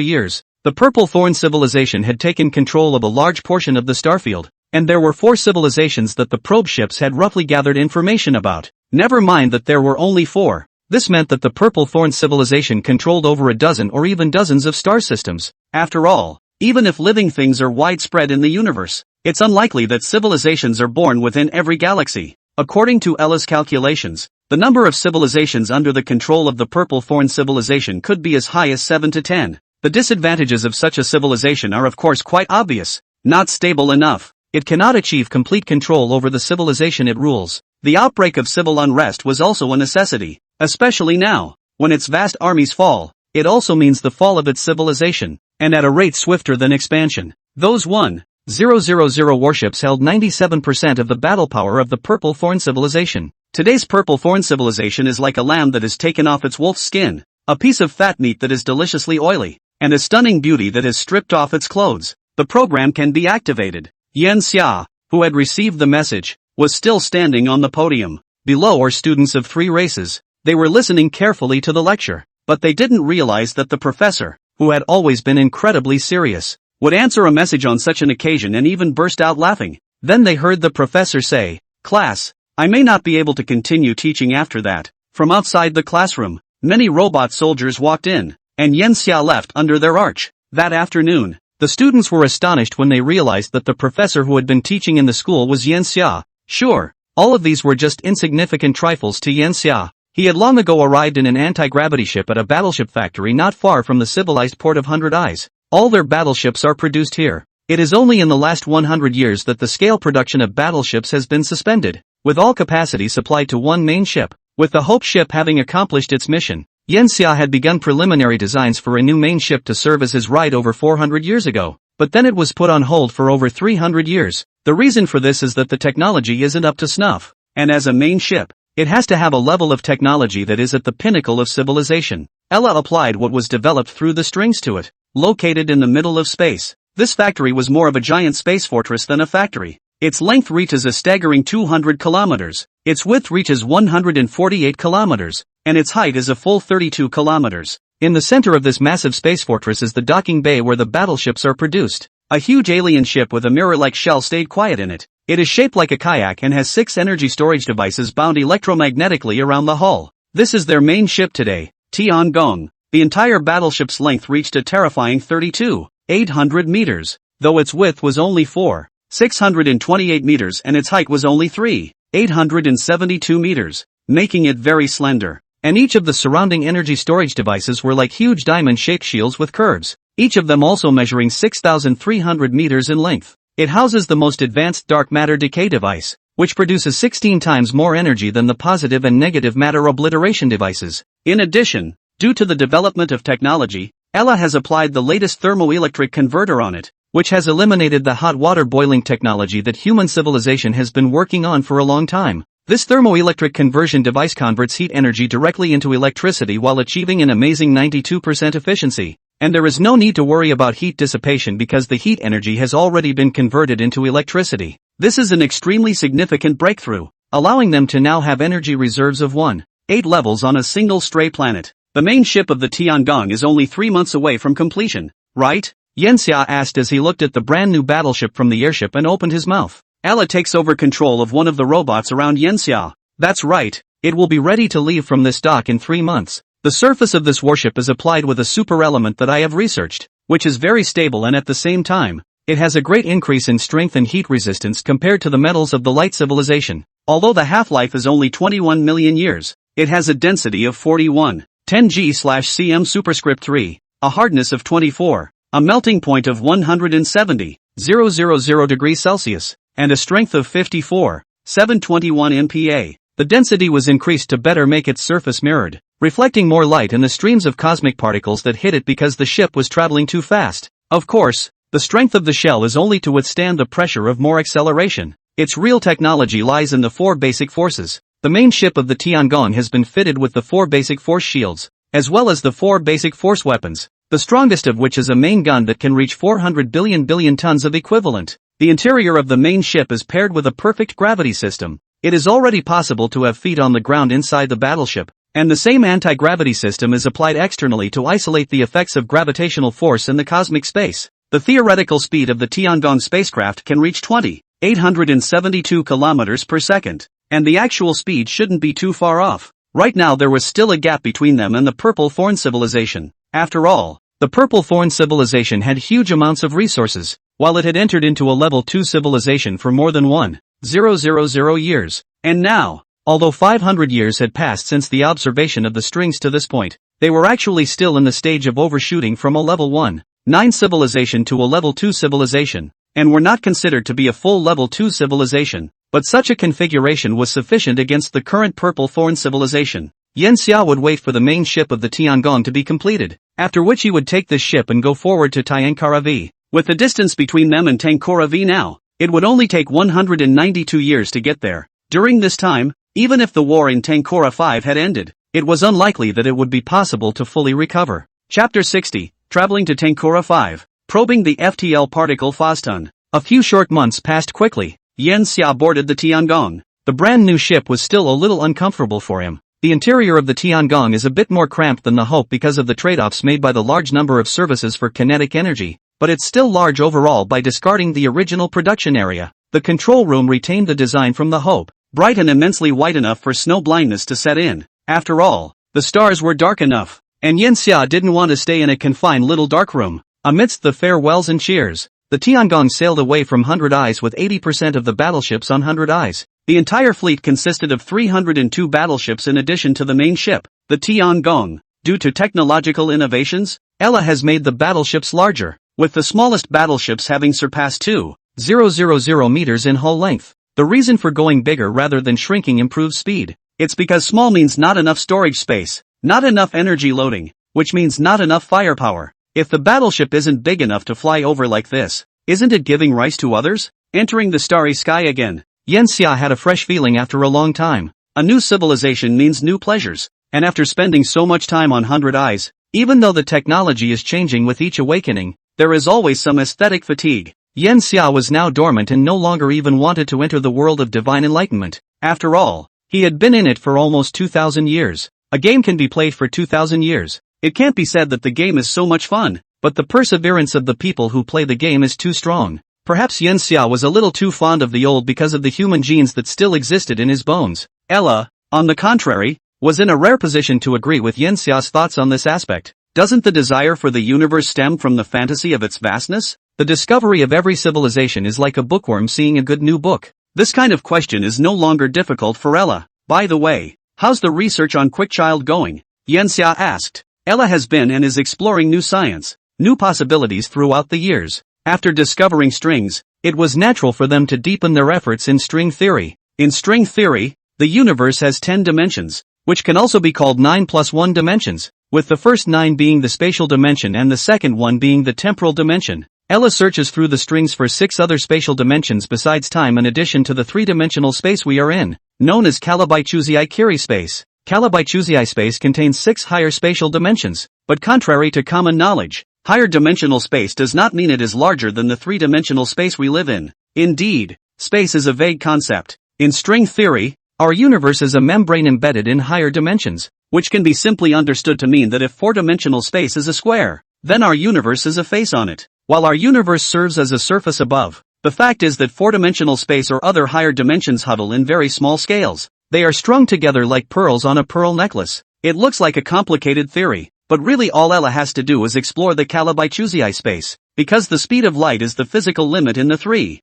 Speaker 1: years, the Purple Thorn civilization had taken control of a large portion of the starfield, and there were 4 civilizations that the probe ships had roughly gathered information about. Never mind that there were only 4. This meant that the Purple Thorn civilization controlled over a dozen or even dozens of star systems. After all, even if living things are widespread in the universe, it's unlikely that civilizations are born within every galaxy. According to Ella's calculations, the number of civilizations under the control of the Purple Thorn civilization could be as high as 7 to 10. The disadvantages of such a civilization are of course quite obvious. Not stable enough. It cannot achieve complete control over the civilization it rules. The outbreak of civil unrest was also a necessity, especially now, when its vast armies fall. It also means the fall of its civilization, and at a rate swifter than expansion. Those 1,000 warships held 97% of the battle power of the Purple Thorn civilization. Today's Purple Thorn civilization is like a lamb that has taken off its wolf's skin, a piece of fat meat that is deliciously oily, and a stunning beauty that has stripped off its clothes. The program can be activated. Yanxia, who had received the message, was still standing on the podium. Below are students of 3 races. They were listening carefully to the lecture, but they didn't realize that the professor, who had always been incredibly serious, would answer a message on such an occasion and even burst out laughing. Then they heard the professor say, "Class, I may not be able to continue teaching after that." From outside the classroom, many robot soldiers walked in, and Yanxia left under their arch. That afternoon, the students were astonished when they realized that the professor who had been teaching in the school was Yanxia. Sure, all of these were just insignificant trifles to Yanxia. He had long ago arrived in an anti-gravity ship at a battleship factory not far from the civilized port of 100 Eyes. All their battleships are produced here. It is only in the last 100 years that the scale production of battleships has been suspended, with all capacity supplied to one main ship. With the Hope ship having accomplished its mission, Yanxia had begun preliminary designs for a new main ship to serve as his ride over 400 years ago, but then it was put on hold for over 300 years. The reason for this is that the technology isn't up to snuff, and as a main ship, it has to have a level of technology that is at the pinnacle of civilization. Ella applied what was developed through the strings to it. Located in the middle of space, this factory was more of a giant space fortress than a factory. Its length reaches a staggering 200 kilometers, its width reaches 148 kilometers, and its height is a full 32 kilometers. In the center of this massive space fortress is the docking bay where the battleships are produced. A huge alien ship with a mirror-like shell stayed quiet in it. It is shaped like a kayak and has 6 energy storage devices bound electromagnetically around the hull. This is their main ship today, Tiangong. The entire battleship's length reached a terrifying 32,800 meters, though its width was only 4,628 meters and its height was only 3,872 meters, making it very slender. And each of the surrounding energy storage devices were like huge diamond-shaped shields with curves, each of them also measuring 6,300 meters in length. It houses the most advanced dark matter decay device, which produces 16 times more energy than the positive and negative matter obliteration devices. In addition, due to the development of technology, Ella has applied the latest thermoelectric converter on it, which has eliminated the hot water boiling technology that human civilization has been working on for a long time. This thermoelectric conversion device converts heat energy directly into electricity while achieving an amazing 92% efficiency. and there is no need to worry about heat dissipation because the heat energy has already been converted into electricity. This is an extremely significant breakthrough, allowing them to now have energy reserves of 1.8 levels on a single stray planet. The main ship of the Tiangong is only 3 months away from completion, right? Yanxia asked as he looked at the brand new battleship from the airship and opened his mouth. Ella takes over control of one of the robots around Yanxia. That's right, it will be ready to leave from this dock in 3 months. The surface of this warship is applied with a super element that I have researched, which is very stable and at the same time, it has a great increase in strength and heat resistance compared to the metals of the light civilization. Although the half-life is only 21 million years, it has a density of 41.10 G/cm superscript 3, a hardness of 24, a melting point of 170,000 degrees Celsius, and a strength of 54,721 MPa. The density was increased to better make its surface mirrored, reflecting more light and the streams of cosmic particles that hit it because the ship was traveling too fast. Of course, the strength of the shell is only to withstand the pressure of more acceleration. Its real technology lies in the 4 basic forces. The main ship of the Tiangong has been fitted with the 4 basic force shields, as well as the 4 basic force weapons, the strongest of which is a main gun that can reach 400 billion tons of equivalent. The interior of the main ship is paired with a perfect gravity system. It is already possible to have feet on the ground inside the battleship, and the same anti-gravity system is applied externally to isolate the effects of gravitational force in the cosmic space. The theoretical speed of the Tiangong spacecraft can reach 20,872 kilometers per second, and the actual speed shouldn't be too far off. Right now there was still a gap between them and the Purple Thorn civilization. After all, the Purple Thorn civilization had huge amounts of resources, while it had entered into a level 2 civilization for more than 1,000 years. And now, although 500 years had passed since the observation of the strings to this point, they were actually still in the stage of overshooting from a level 1.9 civilization to a level 2 civilization, and were not considered to be a full level 2 civilization, but such a configuration was sufficient against the current Purple Thorn civilization. Yanxia would wait for the main ship of the Tiangong to be completed, after which he would take this ship and go forward to Tiankara V. With the distance between them and Tankora V now, it would only take 192 years to get there. During this time, even if the war in Tankora 5 had ended, it was unlikely that it would be possible to fully recover. Chapter 60, Traveling to Tankora 5, Probing the FTL Particle Phoston. A few short months passed quickly. Yanxia boarded the Tiangong. The brand new ship was still a little uncomfortable for him. The interior of the Tiangong is a bit more cramped than the Hope because of the trade-offs made by the large number of services for kinetic energy, but it's still large overall by discarding the original production area. The control room retained the design from the Hope, bright and immensely white enough for snow blindness to set in. After all, the stars were dark enough, and Yanxia didn't want to stay in a confined little dark room. Amidst the farewells and cheers, the Tiangong sailed away from 100 Eyes with 80% of the battleships on 100 Eyes. The entire fleet consisted of 302 battleships in addition to the main ship, the Tiangong. Due to technological innovations, Ella has made the battleships larger, with the smallest battleships having surpassed 2,000 meters in hull length. The reason for going bigger rather than shrinking improves speed. It's because small means not enough storage space, not enough energy loading, which means not enough firepower. If the battleship isn't big enough to fly over like this, isn't it giving rise to others? Entering the starry sky again, Yanxia had a fresh feeling after a long time. A new civilization means new pleasures, and after spending so much time on 100 Eyes, even though the technology is changing with each awakening, there is always some aesthetic fatigue. Yanxia was now dormant and no longer even wanted to enter the world of divine enlightenment. After all, he had been in it for almost 2,000 years. A game can be played for 2,000 years. It can't be said that the game is so much fun, but the perseverance of the people who play the game is too strong. Perhaps Yanxia was a little too fond of the old because of the human genes that still existed in his bones. Ella, on the contrary, was in a rare position to agree with Yanxia's thoughts on this aspect. Doesn't the desire for the universe stem from the fantasy of its vastness? The discovery of every civilization is like a bookworm seeing a good new book. This kind of question is no longer difficult for Ella. By the way, how's the research on Quickchild going? Yanxia asked. Ella has been and is exploring new science, new possibilities throughout the years. After discovering strings, it was natural for them to deepen their efforts in string theory. In string theory, the universe has 10 dimensions, which can also be called 9 plus 1 dimensions, with the first 9 being the spatial dimension and the second one being the temporal dimension. Ella searches through the strings for 6 other spatial dimensions besides time in addition to the 3-dimensional space we are in, known as Kalabaichuzii space. Kalabaichuzii space contains 6 higher spatial dimensions, but contrary to common knowledge, Higher dimensional space does not mean it is larger than the three-dimensional space we live in. Indeed, space is a vague concept. In string theory, our universe is a membrane embedded in higher dimensions, which can be simply understood to mean that if four-dimensional space is a square, then our universe is a face on it, while our universe serves as a surface above. The fact is that four-dimensional space or other higher dimensions huddle in very small scales. They are strung together like pearls on a pearl necklace. It looks like a complicated theory, but really all Ella has to do is explore the Calabi-Chuzii space, because the speed of light is the physical limit in the 3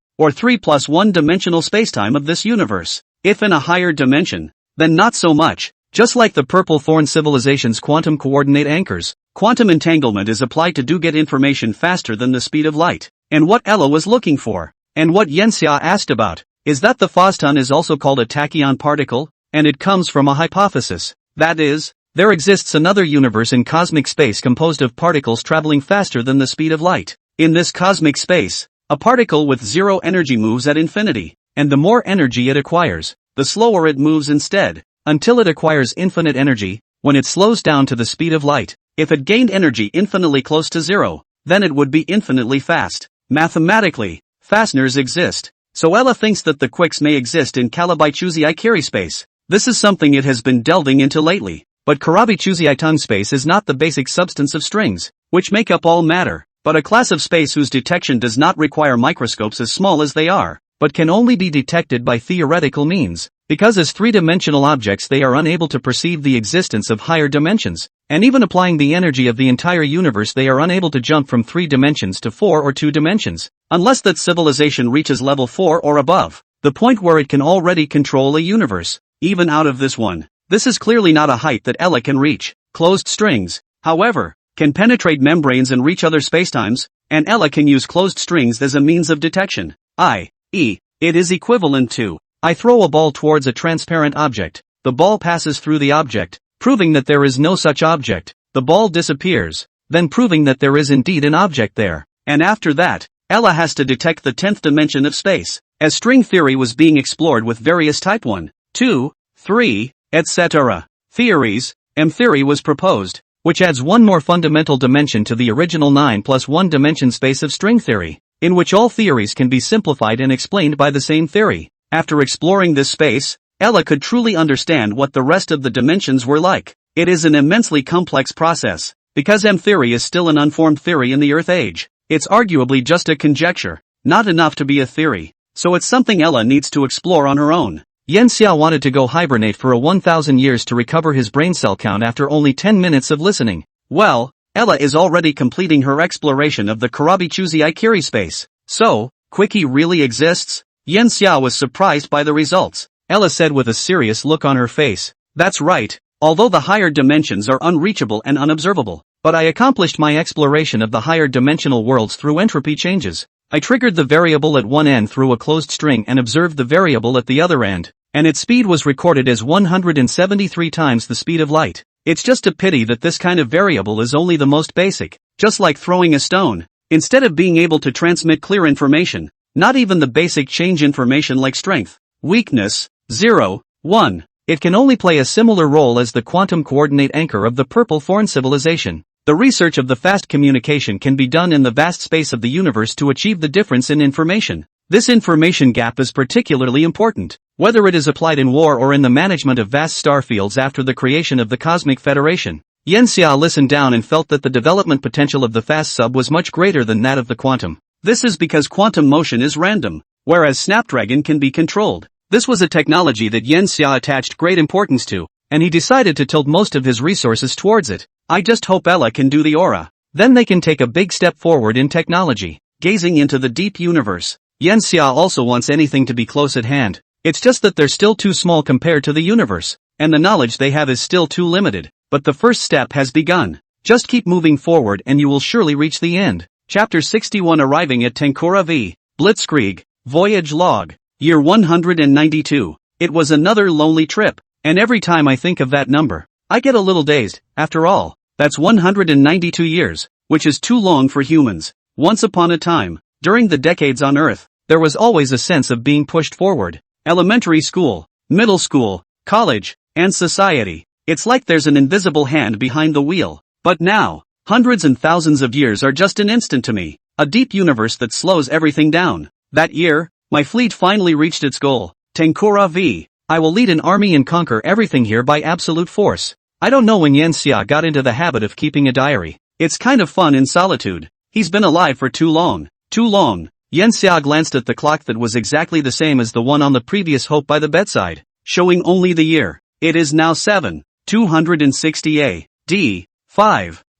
Speaker 1: plus 1 dimensional spacetime of this universe. If in a higher dimension, then not so much. Just like the Purple Thorn civilization's quantum coordinate anchors, quantum entanglement is applied to get information faster than the speed of light. And what Ella was looking for, and what Yenxia asked about, is that the photon is also called a tachyon particle, and it comes from a hypothesis. That is, there exists another universe in cosmic space composed of particles traveling faster than the speed of light. In this cosmic space, a particle with zero energy moves at infinity, and the more energy it acquires, the slower it moves instead, until it acquires infinite energy. When it slows down to the speed of light, if it gained energy infinitely close to zero, then it would be infinitely fast. Mathematically, fasteners exist, so Ella thinks that the quicks may exist in Calabi-Chuzii space. This is something it has been delving into lately. But Calabi-Chuzii tongue space is not the basic substance of strings, which make up all matter, but a class of space whose detection does not require microscopes as small as they are, but can only be detected by theoretical means, because as three-dimensional objects they are unable to perceive the existence of higher dimensions, and even applying the energy of the entire universe they are unable to jump from 3 dimensions to 4 or 2 dimensions, unless that civilization reaches level 4 or above, the point where it can already control a universe, even out of this one. This is clearly not a height that Ella can reach. Closed strings, however, can penetrate membranes and reach other spacetimes, and Ella can use closed strings as a means of detection. I.e., it is equivalent to, I throw a ball towards a transparent object, the ball passes through the object, proving that there is no such object, the ball disappears, then proving that there is indeed an object there, and after that, Ella has to detect the 10th dimension of space, as string theory was being explored with various type 1, 2, 3, etc. theories. M-theory was proposed, which adds one more fundamental dimension to the original 9 plus 1 dimension space of string theory, in which all theories can be simplified and explained by the same theory. After exploring this space, Ella could truly understand what the rest of the dimensions were like. It is an immensely complex process, because M-theory is still an unformed theory in the Earth age. It's arguably just a conjecture, not enough to be a theory, so it's something Ella needs to explore on her own. Yenxia wanted to go hibernate for 1,000 years to recover his brain cell count after only 10 minutes of listening. Well, Ella is already completing her exploration of the Calabi-Chuzii space. So, Quickie really exists? Yenxia was surprised by the results. Ella said with a serious look on her face. That's right, although the higher dimensions are unreachable and unobservable, but I accomplished my exploration of the higher dimensional worlds through entropy changes. I triggered the variable at one end through a closed string and observed the variable at the other end, and its speed was recorded as 173 times the speed of light. It's just a pity that this kind of variable is only the most basic, just like throwing a stone. Instead of being able to transmit clear information, not even the basic change information like strength, weakness, 0, 1, it can only play a similar role as the quantum coordinate anchor of the Purple Thorn civilization. The research of the fast communication can be done in the vast space of the universe to achieve the difference in information. This information gap is particularly important, whether it is applied in war or in the management of vast star fields after the creation of the Cosmic Federation. Yenxia listened down and felt that the development potential of the fast sub was much greater than that of the quantum. This is because quantum motion is random, whereas Snapdragon can be controlled. This was a technology that Yenxia attached great importance to, and he decided to tilt most of his resources towards it. I just hope Ella can do the aura. Then they can take a big step forward in technology. Gazing into the deep universe, Yenxia also wants anything to be close at hand. It's just that they're still too small compared to the universe, and the knowledge they have is still too limited. But the first step has begun. Just keep moving forward and you will surely reach the end. Chapter 61 Arriving at Tenkura V. Blitzkrieg, Voyage Log, Year 192. It was another lonely trip, and every time I think of that number, I get a little dazed. After all, that's 192 years, which is too long for humans. Once upon a time, during the decades on Earth, there was always a sense of being pushed forward. Elementary school, middle school, college, and society. It's like there's an invisible hand behind the wheel. But now, Hundreds and thousands of years are just an instant to me, a deep universe that slows everything down. That year, my fleet finally reached its goal, Tenkura V. I will lead an army and conquer everything here by absolute force. I don't know when Yanxia got into the habit of keeping a diary. It's kind of fun in solitude. He's been alive for too long. Too long. Yanxia glanced at the clock that was exactly the same as the one on the previous hope by the bedside, showing only the year. It is now 7,260 A.D.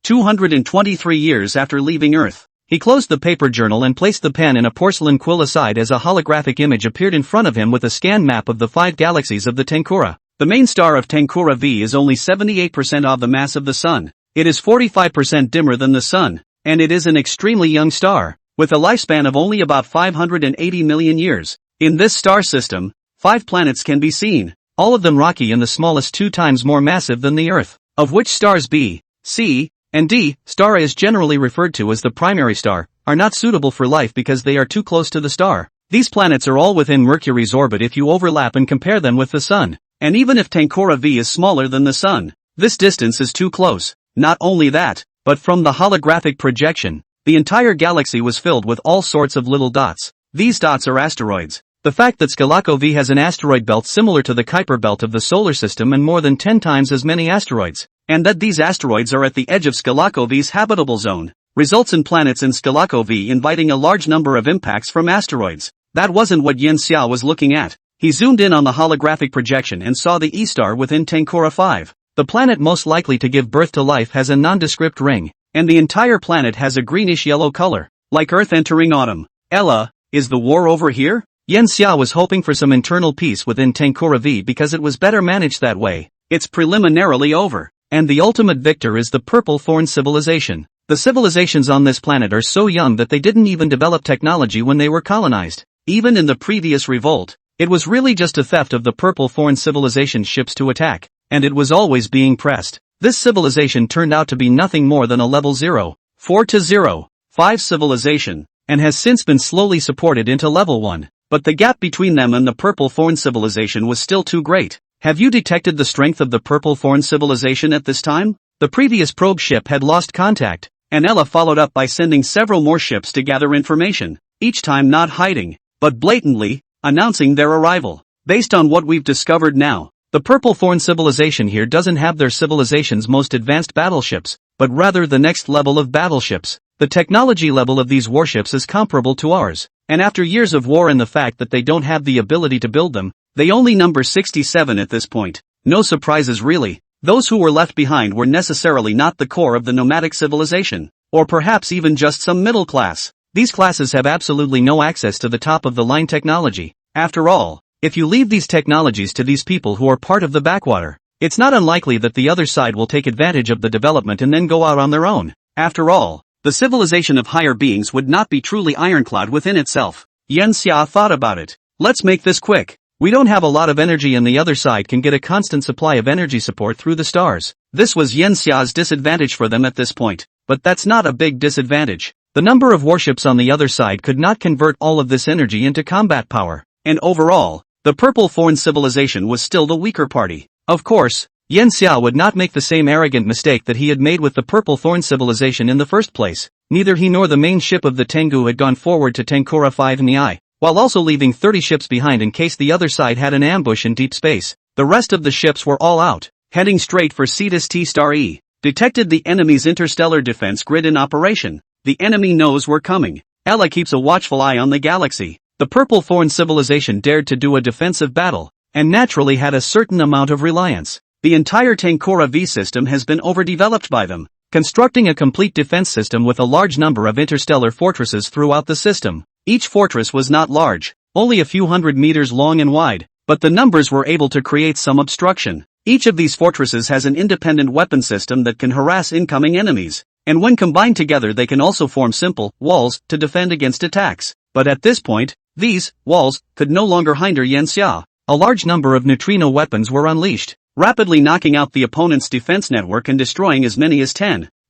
Speaker 1: 223 years after leaving Earth. He closed the paper journal and placed the pen in a porcelain quill aside as a holographic image appeared in front of him with a scanned map of the 5 galaxies of the Tenkura. The main star of Tenkura V is only 78% of the mass of the Sun. It is 45% dimmer than the Sun, and it is an extremely young star, with a lifespan of only about 580 million years. In this star system, 5 planets can be seen, all of them rocky and the smallest 2 times more massive than the Earth, of which stars B, C, and D, star A is generally referred to as the primary star, are not suitable for life because they are too close to the star. These planets are all within Mercury's orbit if you overlap and compare them with the Sun. And even if Tenkura V is smaller than the Sun, this distance is too close. Not only that, but from the holographic projection, the entire galaxy was filled with all sorts of little dots. These dots are asteroids. The fact that Skalako V has an asteroid belt similar to the Kuiper belt of the solar system and more than 10 times as many asteroids, and that these asteroids are at the edge of Skalako V's habitable zone, results in planets in Skalako V inviting a large number of impacts from asteroids. That wasn't what Yanxia was looking at. He zoomed in on the holographic projection and saw the E-star within Tenkura 5. The planet most likely to give birth to life has a nondescript ring, and the entire planet has a greenish-yellow color, like Earth entering autumn. Ella, is the war over here? Yanxia was hoping for some internal peace within Tenkura V because it was better managed that way. It's preliminarily over, and the ultimate victor is the Purple Thorn civilization. The civilizations on this planet are so young that they didn't even develop technology when they were colonized. Even in the previous revolt, it was really just a theft of the Purple Thorn civilization's ships to attack, and it was always being pressed. This civilization turned out to be nothing more than a level 0.4 to 0.5 civilization, and has since been slowly supported into level 1. But the gap between them and the Purple Thorn civilization was still too great. Have you detected the strength of the Purple Thorn civilization at this time? The previous probe ship had lost contact, and Ella followed up by sending several more ships to gather information, each time not hiding, but blatantly announcing their arrival. Based on what we've discovered now, the Purple Thorn civilization here doesn't have their civilization's most advanced battleships, but rather the next level of battleships. The technology level of these warships is comparable to ours, and after years of war and the fact that they don't have the ability to build them, they only number 67 at this point. No surprises really. Those who were left behind were necessarily not the core of the nomadic civilization, or perhaps even just some middle class. These classes have absolutely no access to the top-of-the-line technology. After all, if you leave these technologies to these people who are part of the backwater, it's not unlikely that the other side will take advantage of the development and then go out on their own. After all, the civilization of higher beings would not be truly ironclad within itself. Yanxia thought about it. Let's make this quick. We don't have a lot of energy and the other side can get a constant supply of energy support through the stars. This was Yanxia's disadvantage for them at this point, but that's not a big disadvantage. The number of warships on the other side could not convert all of this energy into combat power, and overall, the Purple Thorn civilization was still the weaker party. Of course, Yanxia would not make the same arrogant mistake that he had made with the Purple Thorn civilization in the first place. Neither he nor the main ship of the Tengu had gone forward to Tenkura 5 in the eye, while also leaving 30 ships behind in case the other side had an ambush in deep space. The rest of the ships were all out, heading straight for Cetus T-Star E. Detected the enemy's interstellar defense grid in operation. The enemy knows we're coming. Ella keeps a watchful eye on the galaxy. The Purple Thorn civilization dared to do a defensive battle, and naturally had a certain amount of reliance. The entire Tenkura V system has been overdeveloped by them, constructing a complete defense system with a large number of interstellar fortresses throughout the system. Each fortress was not large, only a few hundred meters long and wide, but the numbers were able to create some obstruction. Each of these fortresses has an independent weapon system that can harass incoming enemies, and when combined together they can also form simple walls to defend against attacks. But at this point, these walls could no longer hinder Yanxia. A large number of neutrino weapons were unleashed, rapidly knocking out the opponent's defense network and destroying as many as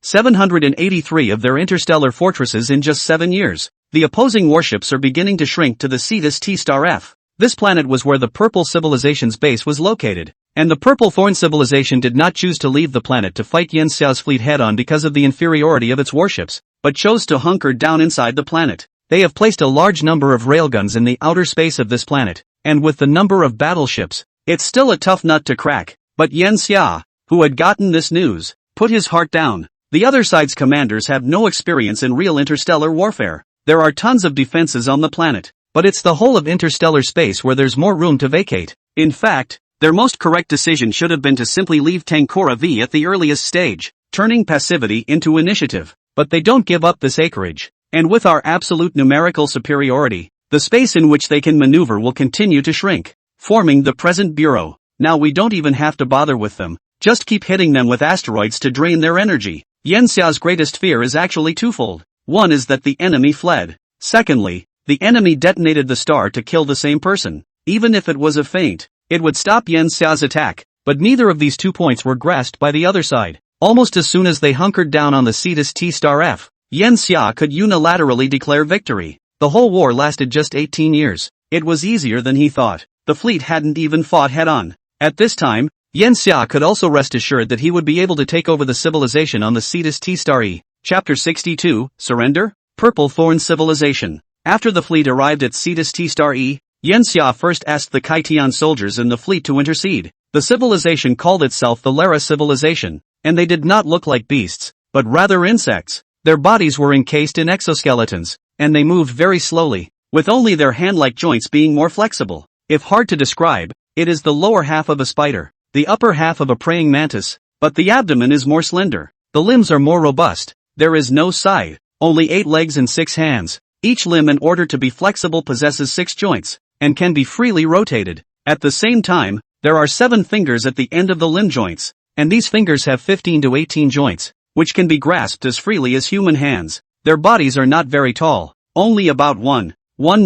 Speaker 1: 783 of their interstellar fortresses in just 7 years. The opposing warships are beginning to shrink to the Cetus T-Star F. This planet was where the Purple Civilization's base was located, And the Purple Thorn civilization did not choose to leave the planet to fight Yen Xiao's fleet head-on because of the inferiority of its warships, but chose to hunker down inside the planet. They have placed a large number of railguns in the outer space of this planet, and with the number of battleships, it's still a tough nut to crack. But Yen Xia, who had gotten this news, put his heart down. The other side's commanders have no experience in real interstellar warfare. There are tons of defenses on the planet, but it's the whole of interstellar space where there's more room to vacate. In fact, their most correct decision should have been to simply leave Tankora V at the earliest stage, turning passivity into initiative. But they don't give up this acreage. And with our absolute numerical superiority, the space in which they can maneuver will continue to shrink, forming the present bureau. Now we don't even have to bother with them, just keep hitting them with asteroids to drain their energy. Yen Xiao's greatest fear is actually twofold. One is that the enemy fled. Secondly, the enemy detonated the star to kill the same person. Even if it was a feint, it would stop Yen Xiao's attack, but neither of these 2 points were grasped by the other side. Almost as soon as they hunkered down on the Cetus T-star F, Yen Xia could unilaterally declare victory. The whole war lasted just 18 years. It was easier than he thought. The fleet hadn't even fought head-on. At this time, Yen Xia could also rest assured that he would be able to take over the civilization on the Cetus T-star E. Chapter 62, Surrender? Purple Thorn Civilization. After the fleet arrived at Cetus T-star E, Yen Xia first asked the Kaitian soldiers in the fleet to intercede. The civilization called itself the Lara civilization, and they did not look like beasts, but rather insects. Their bodies were encased in exoskeletons, and they moved very slowly, with only their hand-like joints being more flexible. If hard to describe, it is the lower half of a spider, the upper half of a praying mantis, but the abdomen is more slender. The limbs are more robust. There is no side, only 8 legs and 6 hands. Each limb, in order to be flexible, possesses 6 joints, and can be freely rotated. At the same time, there are 7 fingers at the end of the limb joints, and these fingers have 15 to 18 joints, which can be grasped as freely as human hands. Their bodies are not very tall, only about 1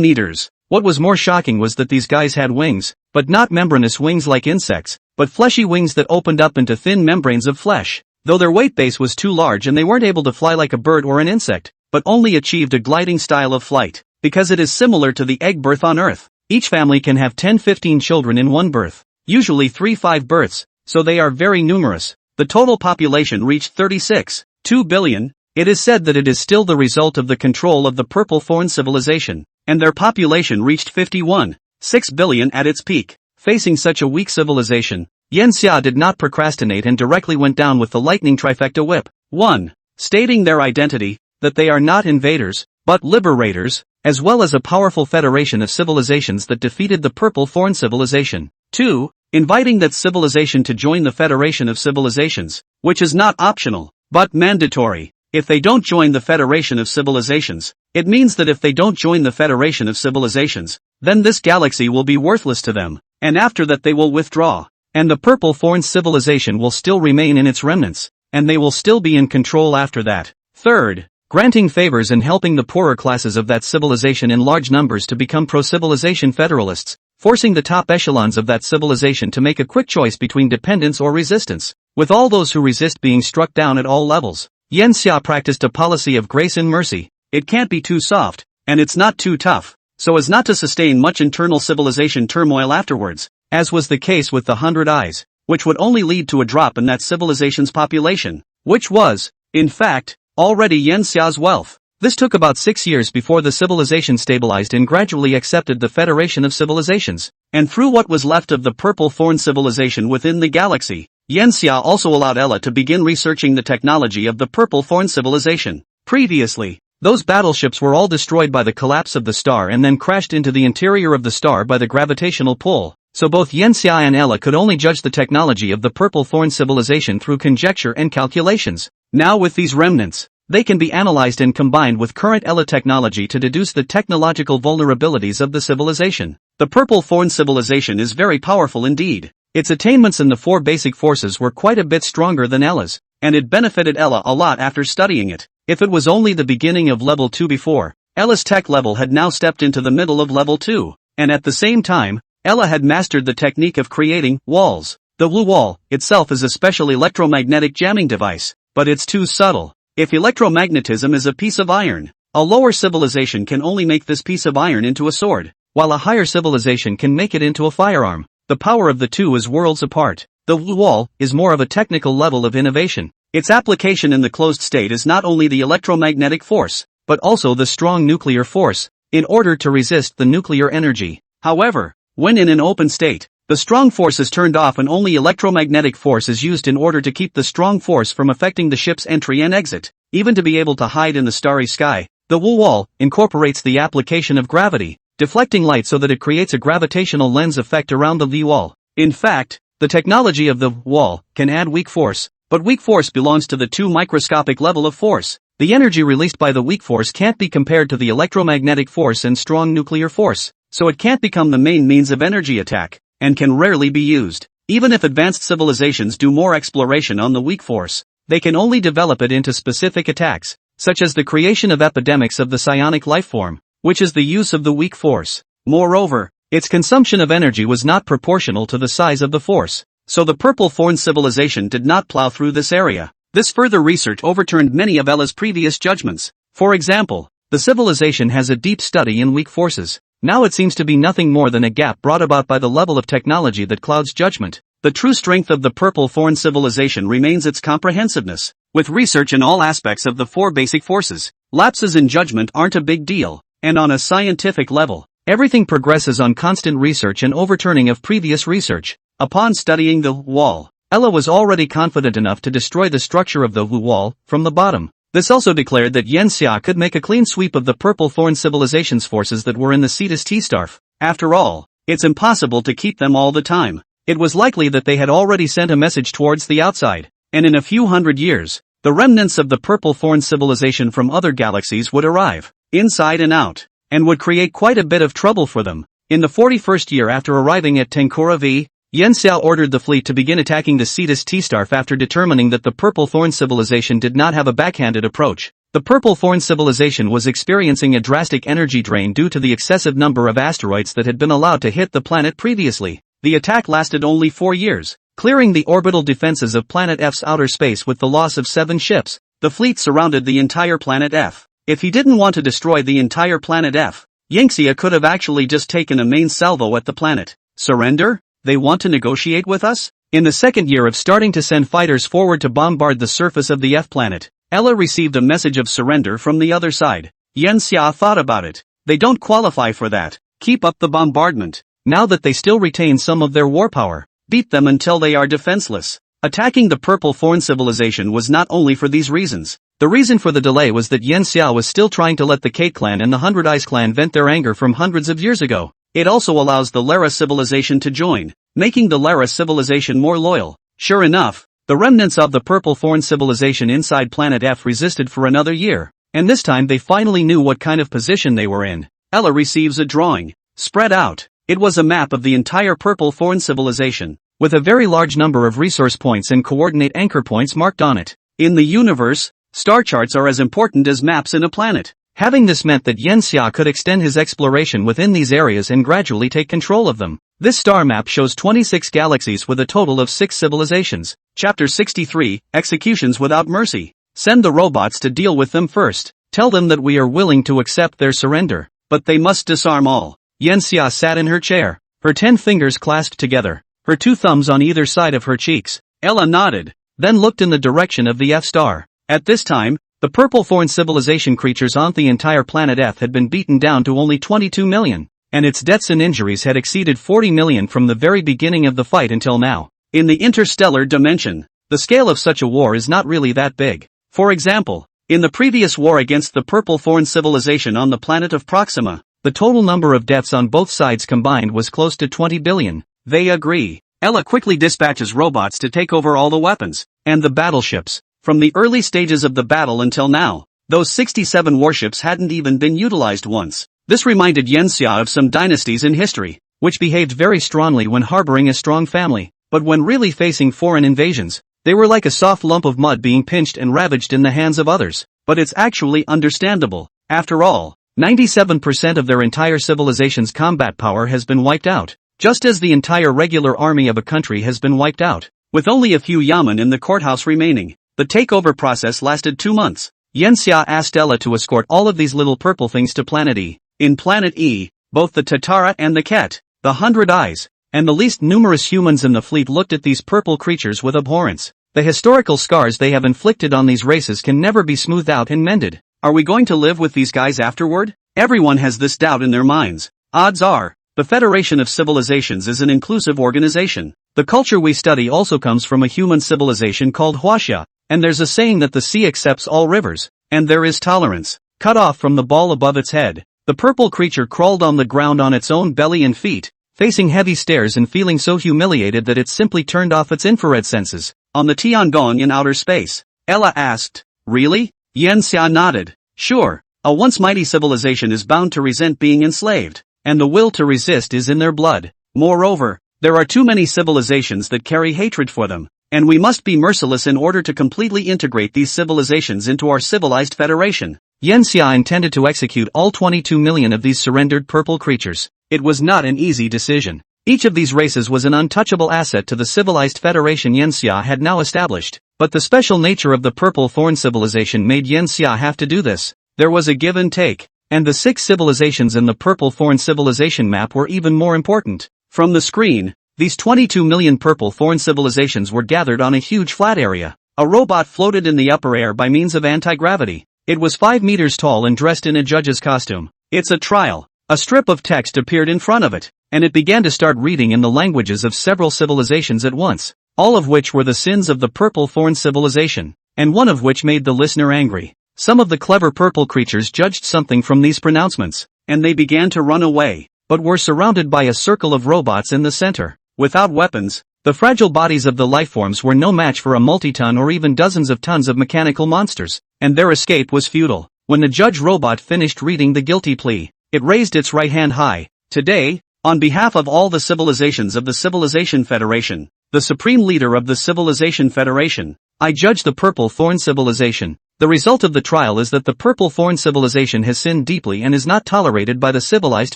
Speaker 1: meters. What was more shocking was that these guys had wings, but not membranous wings like insects, but fleshy wings that opened up into thin membranes of flesh. Though their weight base was too large and they weren't able to fly like a bird or an insect, but only achieved a gliding style of flight, because it is similar to the egg birth on Earth. Each family can have 10-15 children in one birth, usually 3-5 births, so they are very numerous. The total population reached 36.2 billion. It is said that it is still the result of the control of the Purple Thorn civilization, and their population reached 51.6 billion at its peak. Facing such a weak civilization, Yen Xia did not procrastinate and directly went down with the lightning trifecta whip. 1. Stating their identity, that they are not invaders, but liberators, as well as a powerful federation of civilizations that defeated the Purple Thorn civilization. 2. Inviting that civilization to join the Federation of Civilizations, which is not optional, but mandatory. If they don't join the Federation of Civilizations, it means that if they don't join the Federation of Civilizations, then this galaxy will be worthless to them, and after that they will withdraw. And the Purple Thorn civilization will still remain in its remnants, and they will still be in control after that. Third, granting favors and helping the poorer classes of that civilization in large numbers to become pro-civilization federalists, forcing the top echelons of that civilization to make a quick choice between dependence or resistance, with all those who resist being struck down at all levels. Yen Xia practiced a policy of grace and mercy. It can't be too soft, and it's not too tough, so as not to sustain much internal civilization turmoil afterwards, as was the case with the 100 Eyes, which would only lead to a drop in that civilization's population, which was, in fact, already Yen Xia's wealth. This took about 6 years before the civilization stabilized and gradually accepted the Federation of Civilizations, and through what was left of the Purple Thorn civilization within the galaxy, Yen Xia also allowed Ella to begin researching the technology of the Purple Thorn civilization. Previously, those battleships were all destroyed by the collapse of the star and then crashed into the interior of the star by the gravitational pull, so both Yen Xia and Ella could only judge the technology of the Purple Thorn civilization through conjecture and calculations. Now with these remnants, they can be analyzed and combined with current Ella technology to deduce the technological vulnerabilities of the civilization. The Purple Thorn civilization is very powerful indeed. Its attainments in the 4 basic forces were quite a bit stronger than Ella's, and it benefited Ella a lot after studying it. If it was only the beginning of level 2 before, Ella's tech level had now stepped into the middle of level 2, and at the same time, Ella had mastered the technique of creating walls. The Wu wall itself is a special electromagnetic jamming device, but it's too subtle. If electromagnetism is a piece of iron, a lower civilization can only make this piece of iron into a sword, while a higher civilization can make it into a firearm. the power of the two is worlds apart. The wall is more of a technical level of innovation. Its application in the closed state is not only the electromagnetic force, but also the strong nuclear force, in order to resist the nuclear energy. However, when in an open state, the strong force is turned off and only electromagnetic force is used in order to keep the strong force from affecting the ship's entry and exit. Even to be able to hide in the starry sky, the wall incorporates the application of gravity, deflecting light so that it creates a gravitational lens effect around the wall. In fact, the technology of the wall can add weak force, but weak force belongs to the too microscopic level of force. The energy released by the weak force can't be compared to the electromagnetic force and strong nuclear force, so it can't become the main means of energy attack, and can rarely be used. Even if advanced civilizations do more exploration on the weak force, they can only develop it into specific attacks, such as the creation of epidemics of the psionic lifeform, which is the use of the weak force. Moreover, its consumption of energy was not proportional to the size of the force, so the Purple Thorn civilization did not plow through this area. This further research overturned many of Ella's previous judgments. For example, the civilization has a deep study in weak forces. Now it seems to be nothing more than a gap brought about by the level of technology that clouds judgment. The true strength of the Purple Thorn civilization remains its comprehensiveness. With research in all aspects of the four basic forces, lapses in judgment aren't a big deal, and on a scientific level, everything progresses on constant research and overturning of previous research. Upon studying the wall, Ella was already confident enough to destroy the structure of the wall from the bottom. This also declared that Yen Xia could make a clean sweep of the Purple Thorn civilization's forces that were in the Cetus T-Starf. After all, it's impossible to keep them all the time. It was likely that they had already sent a message towards the outside, and in a few hundred years, the remnants of the Purple Thorn civilization from other galaxies would arrive, inside and out, and would create quite a bit of trouble for them. In the 41st year after arriving at Tenkura V, Yen Xiao ordered the fleet to begin attacking the Cetus T-Starf after determining that the Purple Thorn civilization did not have a backhanded approach. The Purple Thorn civilization was experiencing a drastic energy drain due to the excessive number of asteroids that had been allowed to hit the planet previously. The attack lasted only 4 years, clearing the orbital defenses of Planet F's outer space with the loss of 7 ships. The fleet surrounded the entire Planet F. If he didn't want to destroy the entire Planet F, Yingxia could have actually just taken a main salvo at the planet. Surrender? They want to negotiate with us? In the second year of starting to send fighters forward to bombard the surface of the F planet, Ella received a message of surrender from the other side. Yen Xia thought about it. They don't qualify for that. Keep up the bombardment. Now that they still retain some of their war power, beat them until they are defenseless. Attacking the Purple Thorn civilization was not only for these reasons. The reason for the delay was that Yen Xia was still trying to let the Kate clan and the Hundred Eyes clan vent their anger from hundreds of years ago. It also allows the Lara civilization to join, making the Lara civilization more loyal. Sure enough, the remnants of the Purple Thorn civilization inside Planet F resisted for another year, and this time they finally knew what kind of position they were in. Ella receives a drawing. Spread out. It was a map of the entire Purple Thorn civilization, with a very large number of resource points and coordinate anchor points marked on it. In the universe, star charts are as important as maps in a planet. Having this meant that Yen Xia could extend his exploration within these areas and gradually take control of them. This star map shows 26 galaxies with a total of 6 civilizations. Chapter 63, Executions Without Mercy. Send the robots to deal with them first. Tell them that we are willing to accept their surrender, but they must disarm all. Yen Xia sat in her chair, her 10 fingers clasped together, her 2 thumbs on either side of her cheeks. Ella nodded, then looked in the direction of the F star. At this time, the Purple Thorn civilization creatures on the entire planet F had been beaten down to only 22 million, and its deaths and injuries had exceeded 40 million from the very beginning of the fight until now. In the interstellar dimension, the scale of such a war is not really that big. For example, in the previous war against the Purple Thorn civilization on the planet of Proxima, the total number of deaths on both sides combined was close to 20 billion. They agree. Ella quickly dispatches robots to take over all the weapons, and the battleships. From the early stages of the battle until now, those 67 warships hadn't even been utilized once. This reminded Yen Xia of some dynasties in history, which behaved very strongly when harboring a strong family, but when really facing foreign invasions, they were like a soft lump of mud being pinched and ravaged in the hands of others. But it's actually understandable. After all, 97% of their entire civilization's combat power has been wiped out, just as the entire regular army of a country has been wiped out, with only a few yamen in the courthouse remaining. The takeover process lasted 2 months. Yen Xia asked Ella to escort all of these little purple things to Planet E. In Planet E, both the Tatara and the Ket, the 100 Eyes, and the least numerous humans in the fleet looked at these purple creatures with abhorrence. The historical scars they have inflicted on these races can never be smoothed out and mended. Are we going to live with these guys afterward? Everyone has this doubt in their minds. Odds are, the Federation of Civilizations is an inclusive organization. The culture we study also comes from a human civilization called Huaxia, and there's a saying that the sea accepts all rivers, and there is tolerance. Cut off from the ball above its head, the purple creature crawled on the ground on its own belly and feet, facing heavy stares and feeling so humiliated that it simply turned off its infrared senses. On the Tiangong in outer space, Ella asked, "Really?" Yanxia nodded. "Sure, a once mighty civilization is bound to resent being enslaved, and the will to resist is in their blood. Moreover, there are too many civilizations that carry hatred for them, and we must be merciless in order to completely integrate these civilizations into our civilized federation." Yanxia intended to execute all 22 million of these surrendered purple creatures. It was not an easy decision. Each of these races was an untouchable asset to the civilized federation Yanxia had now established, but the special nature of the purple thorn civilization made Yanxia have to do this. There was a give and take, and the 6 civilizations in the purple thorn civilization map were even more important. From the screen, these 22 million purple thorn civilizations were gathered on a huge flat area. A robot floated in the upper air by means of anti-gravity. It was 5 meters tall and dressed in a judge's costume. "It's a trial." A strip of text appeared in front of it, and it began to start reading in the languages of several civilizations at once, all of which were the sins of the purple thorn civilization, and one of which made the listener angry. Some of the clever purple creatures judged something from these pronouncements, and they began to run away, but were surrounded by a circle of robots in the center. Without weapons, the fragile bodies of the lifeforms were no match for a multi-ton or even dozens of tons of mechanical monsters, and their escape was futile. When the judge robot finished reading the guilty plea, it raised its right hand high. "Today, on behalf of all the civilizations of the Civilization Federation, the supreme leader of the Civilization Federation, I judge the Purple Thorn Civilization. The result of the trial is that the Purple Thorn Civilization has sinned deeply and is not tolerated by the Civilized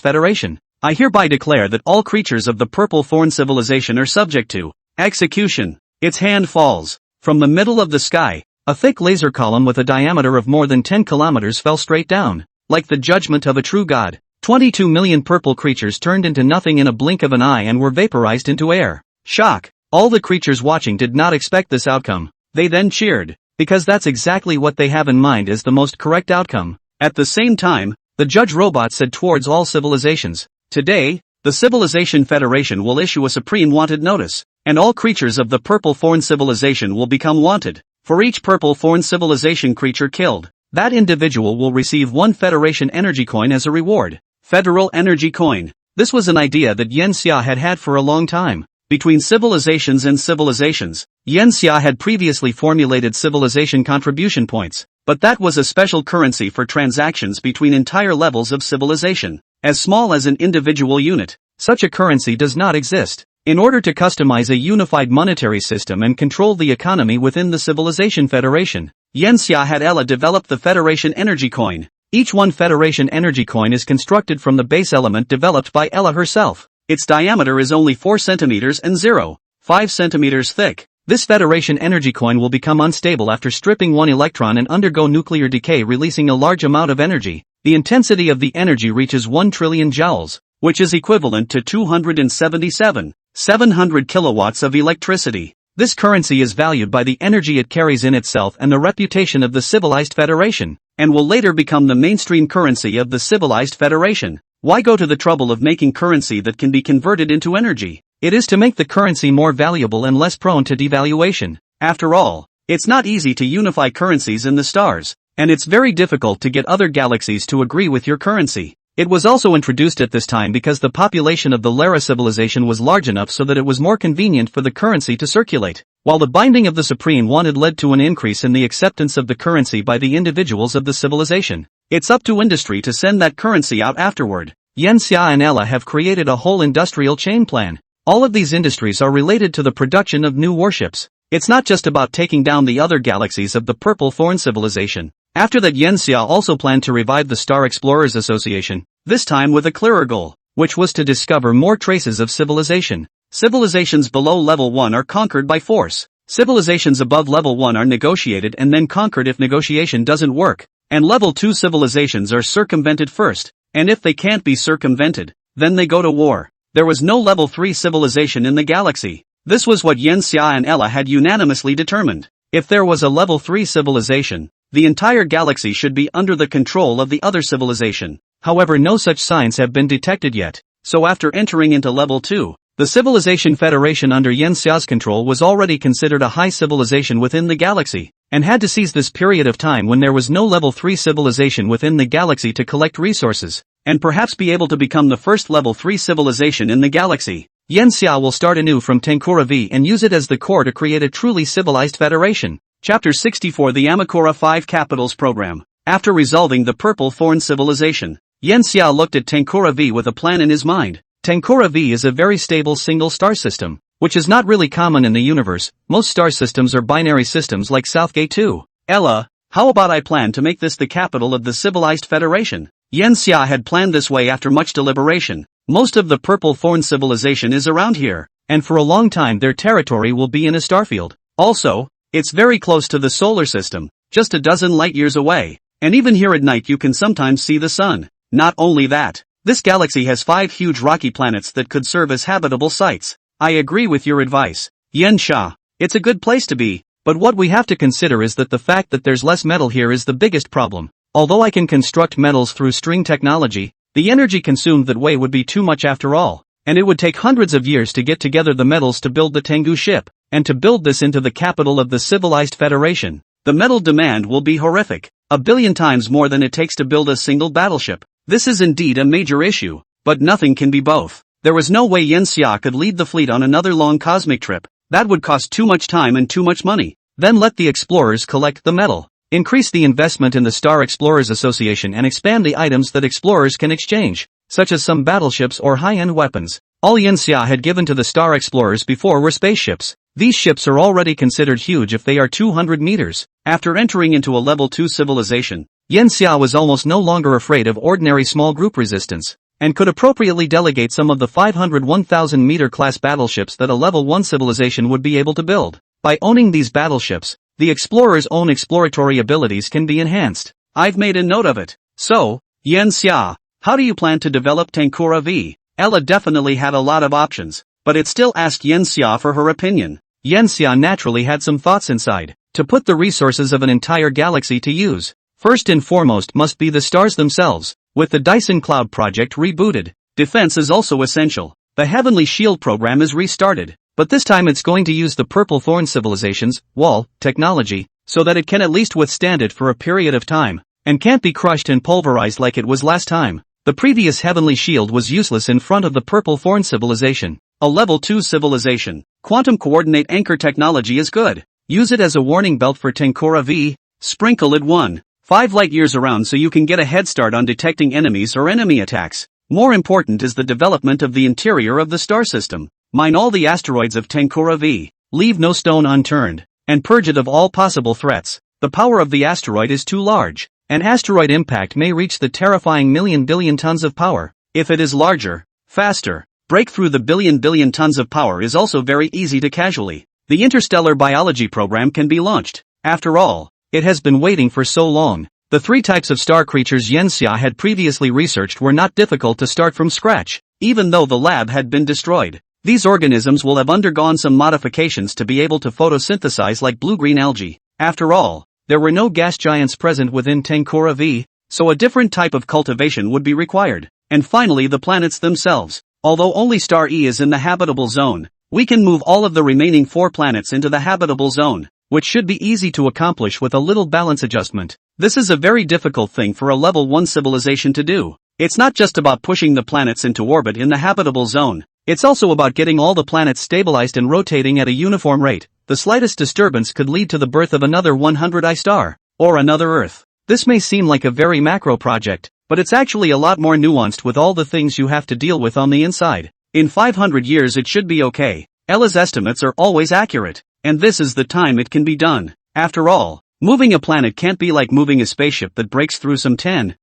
Speaker 1: Federation. I hereby declare that all creatures of the Purple Thorn Civilization are subject to execution." Its hand falls. From the middle of the sky, a thick laser column with a diameter of more than 10 kilometers fell straight down. Like the judgment of a true god, 22 million purple creatures turned into nothing in a blink of an eye and were vaporized into air. Shock. All the creatures watching did not expect this outcome. They then cheered, because that's exactly what they have in mind as the most correct outcome. At the same time, the judge robot said towards all civilizations, "Today, the Civilization Federation will issue a supreme wanted notice, and all creatures of the Purple Thorn Civilization will become wanted. For each Purple Thorn Civilization creature killed, that individual will receive 1 Federation energy coin as a reward." Federal energy coin. This was an idea that Yanxia had had for a long time. Between civilizations and civilizations, Yanxia had previously formulated civilization contribution points, but that was a special currency for transactions between entire levels of civilization. As small as an individual unit, such a currency does not exist. In order to customize a unified monetary system and control the economy within the Civilization Federation, Yanxia had Ella develop the Federation Energy Coin. Each 1 Federation Energy Coin is constructed from the base element developed by Ella herself. Its diameter is only 4 centimeters and 0.5 centimeters thick. This Federation Energy Coin will become unstable after stripping 1 electron and undergo nuclear decay, releasing a large amount of energy. The intensity of the energy reaches 1 trillion joules, which is equivalent to 277,700 kilowatts of electricity. This currency is valued by the energy it carries in itself and the reputation of the Civilized Federation, and will later become the mainstream currency of the Civilized Federation. Why go to the trouble of making currency that can be converted into energy? It is to make the currency more valuable and less prone to devaluation. After all, it's not easy to unify currencies in the stars, and it's very difficult to get other galaxies to agree with your currency. It was also introduced at this time because the population of the Lara civilization was large enough so that it was more convenient for the currency to circulate, while the binding of the Supreme wanted led to an increase in the acceptance of the currency by the individuals of the civilization. It's up to industry to send that currency out afterward. Yanxia and Ella have created a whole industrial chain plan. All of these industries are related to the production of new warships. It's not just about taking down the other galaxies of the Purple Thorn civilization. After that, Yanxia also planned to revive the Star Explorers Association, this time with a clearer goal, which was to discover more traces of civilization. Civilizations below level 1 are conquered by force. Civilizations above level 1 are negotiated and then conquered if negotiation doesn't work. And level 2 civilizations are circumvented first, and if they can't be circumvented, then they go to war. there was no level 3 civilization in the galaxy. This was what Yen Xia and Ella had unanimously determined. If there was a level 3 civilization, the entire galaxy should be under the control of the other civilization. However, no such signs have been detected yet, so after entering into level 2, the Civilization Federation under Yen Xia's control was already considered a high civilization within the galaxy, and had to seize this period of time when there was no level 3 civilization within the galaxy to collect resources, and perhaps be able to become the first level 3 civilization in the galaxy. Yen Xia will start anew from Tenkura V and use it as the core to create a truly civilized federation. Chapter 64 The Amakura 5 Capitals Program. After resolving the Purple Thorn Civilization, Yen Xia looked at Tenkura V with a plan in his mind. Tenkura V is a very stable single star system, which is not really common in the universe. Most star systems are binary systems like Southgate 2. Ella, how about I plan to make this the capital of the civilized federation? Yen Xia had planned this way after much deliberation. Most of the Purple Thorn civilization is around here, and for a long time their territory will be in a starfield. Also, it's very close to the solar system, just a dozen light years away, and even here at night you can sometimes see the sun. Not only that, this galaxy has 5 huge rocky planets that could serve as habitable sites. I agree with your advice, Yen Xia. It's a good place to be, but what we have to consider is that the fact that there's less metal here is the biggest problem. Although I can construct metals through string technology, the energy consumed that way would be too much after all, and it would take hundreds of years to get together the metals to build the Tengu ship, and to build this into the capital of the civilized federation. The metal demand will be horrific, 1 billion times more than it takes to build a single battleship. This is indeed a major issue, but nothing can be both. There was no way Yen Xia could lead the fleet on another long cosmic trip. That would cost too much time and too much money. Then let the explorers collect the metal. Increase the investment in the Star Explorers Association and expand the items that explorers can exchange, such as some battleships or high-end weapons. All Yen Xia had given to the Star Explorers before were spaceships. These ships are already considered huge if they are 200 meters. After entering into a level 2 civilization, Yen Xia was almost no longer afraid of ordinary small group resistance, and could appropriately delegate some of the 500 1,000 meter class battleships that a level 1 civilization would be able to build. By owning these battleships, the explorer's own exploratory abilities can be enhanced. I've made a note of it. So, Yen Xia, how do you plan to develop Tenkura V? Ella definitely had a lot of options, but it still asked Yen Xia for her opinion. Yen Xia naturally had some thoughts inside. To put the resources of an entire galaxy to use, first and foremost must be the stars themselves. With the Dyson Cloud project rebooted, defense is also essential. The Heavenly Shield program is restarted, but this time it's going to use the Purple Thorn civilization's wall technology, so that it can at least withstand it for a period of time, and can't be crushed and pulverized like it was last time. The previous Heavenly Shield was useless in front of the Purple Thorn civilization. A level 2 civilization. Quantum coordinate anchor technology is good. Use it as a warning belt for Tenkura V. Sprinkle it 1.5 light years around so you can get a head start on detecting enemies or enemy attacks. More important is the development of the interior of the star system. Mine all the asteroids of Tenkura V. Leave no stone unturned, and purge it of all possible threats. The power of the asteroid is too large. An asteroid impact may reach the terrifying billion tons of power. If it is larger, faster, break through the billion tons of power is also very easy to casually. The interstellar biology program can be launched. After all, it has been waiting for so long. The 3 types of star creatures Yen Xia had previously researched were not difficult to start from scratch, even though the lab had been destroyed. These organisms will have undergone some modifications to be able to photosynthesize like blue-green algae. After all, there were no gas giants present within Tenkura V, so a different type of cultivation would be required. And finally the planets themselves. Although only Star E is in the habitable zone, we can move all of the remaining 4 planets into the habitable zone, which should be easy to accomplish with a little balance adjustment. This is a very difficult thing for a level 1 civilization to do. It's not just about pushing the planets into orbit in the habitable zone, it's also about getting all the planets stabilized and rotating at a uniform rate. The slightest disturbance could lead to the birth of another 100I star, or another Earth. This may seem like a very macro project, but it's actually a lot more nuanced with all the things you have to deal with on the inside. In 500 years it should be okay. Ella's estimates are always accurate, and this is the time it can be done. After all, moving a planet can't be like moving a spaceship that breaks through some 10,000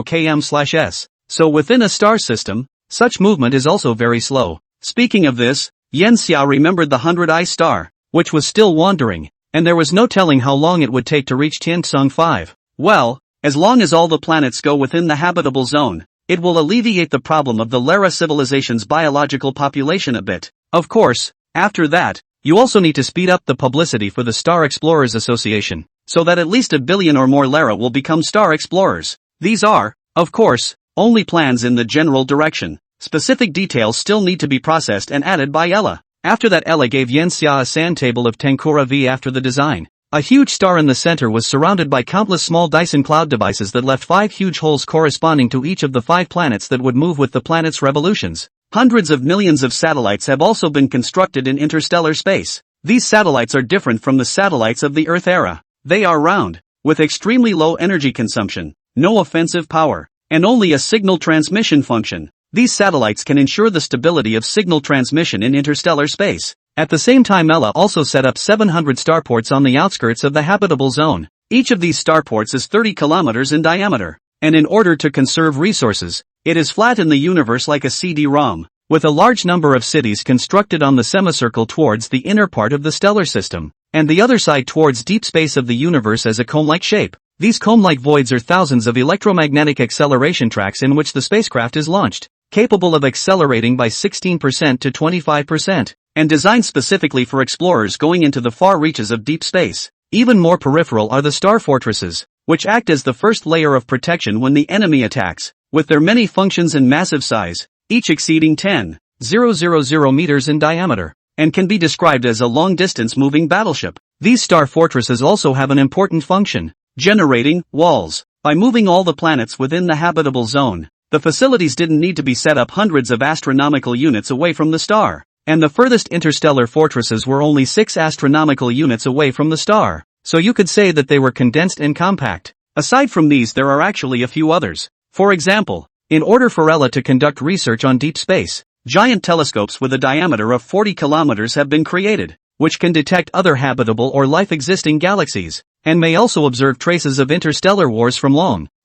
Speaker 1: km/s. So within a star system, such movement is also very slow. Speaking of this, Yen Xia remembered the 100I star, which was still wandering, and there was no telling how long it would take to reach Tiansung 5. Well, as long as all the planets go within the habitable zone, it will alleviate the problem of the Lara civilization's biological population a bit. Of course, after that, you also need to speed up the publicity for the Star Explorers Association, so that at least 1 billion or more Lara will become Star Explorers. These are, of course, only plans in the general direction. Specific details still need to be processed and added by Ella. After that, Ella gave Yenxia a sand table of Tenkura V after the design. A huge star in the center was surrounded by countless small Dyson cloud devices that left 5 huge holes corresponding to each of the 5 planets that would move with the planet's revolutions. Hundreds of millions of satellites have also been constructed in interstellar space. These satellites are different from the satellites of the Earth era. They are round, with extremely low energy consumption, no offensive power, and only a signal transmission function. These satellites can ensure the stability of signal transmission in interstellar space. At the same time, Ella also set up 700 starports on the outskirts of the habitable zone. Each of these starports is 30 kilometers in diameter, and in order to conserve resources, it is flat in the universe like a CD-ROM, with a large number of cities constructed on the semicircle towards the inner part of the stellar system, and the other side towards deep space of the universe as a comb-like shape. These comb-like voids are thousands of electromagnetic acceleration tracks in which the spacecraft is launched, capable of accelerating by 16% to 25%. And designed specifically for explorers going into the far reaches of deep space. Even more peripheral are the star fortresses, which act as the first layer of protection when the enemy attacks, with their many functions and massive size, each exceeding 10,000 meters in diameter, and can be described as a long-distance moving battleship. These star fortresses also have an important function, generating walls. By moving all the planets within the habitable zone, the facilities didn't need to be set up hundreds of astronomical units away from the star. And the furthest interstellar fortresses were only 6 astronomical units away from the star, so you could say that they were condensed and compact. Aside from these, there are actually a few others. For example, in order for Ella to conduct research on deep space, giant telescopes with a diameter of 40 kilometers have been created, which can detect other habitable or life-existing galaxies, and may also observe traces of interstellar wars from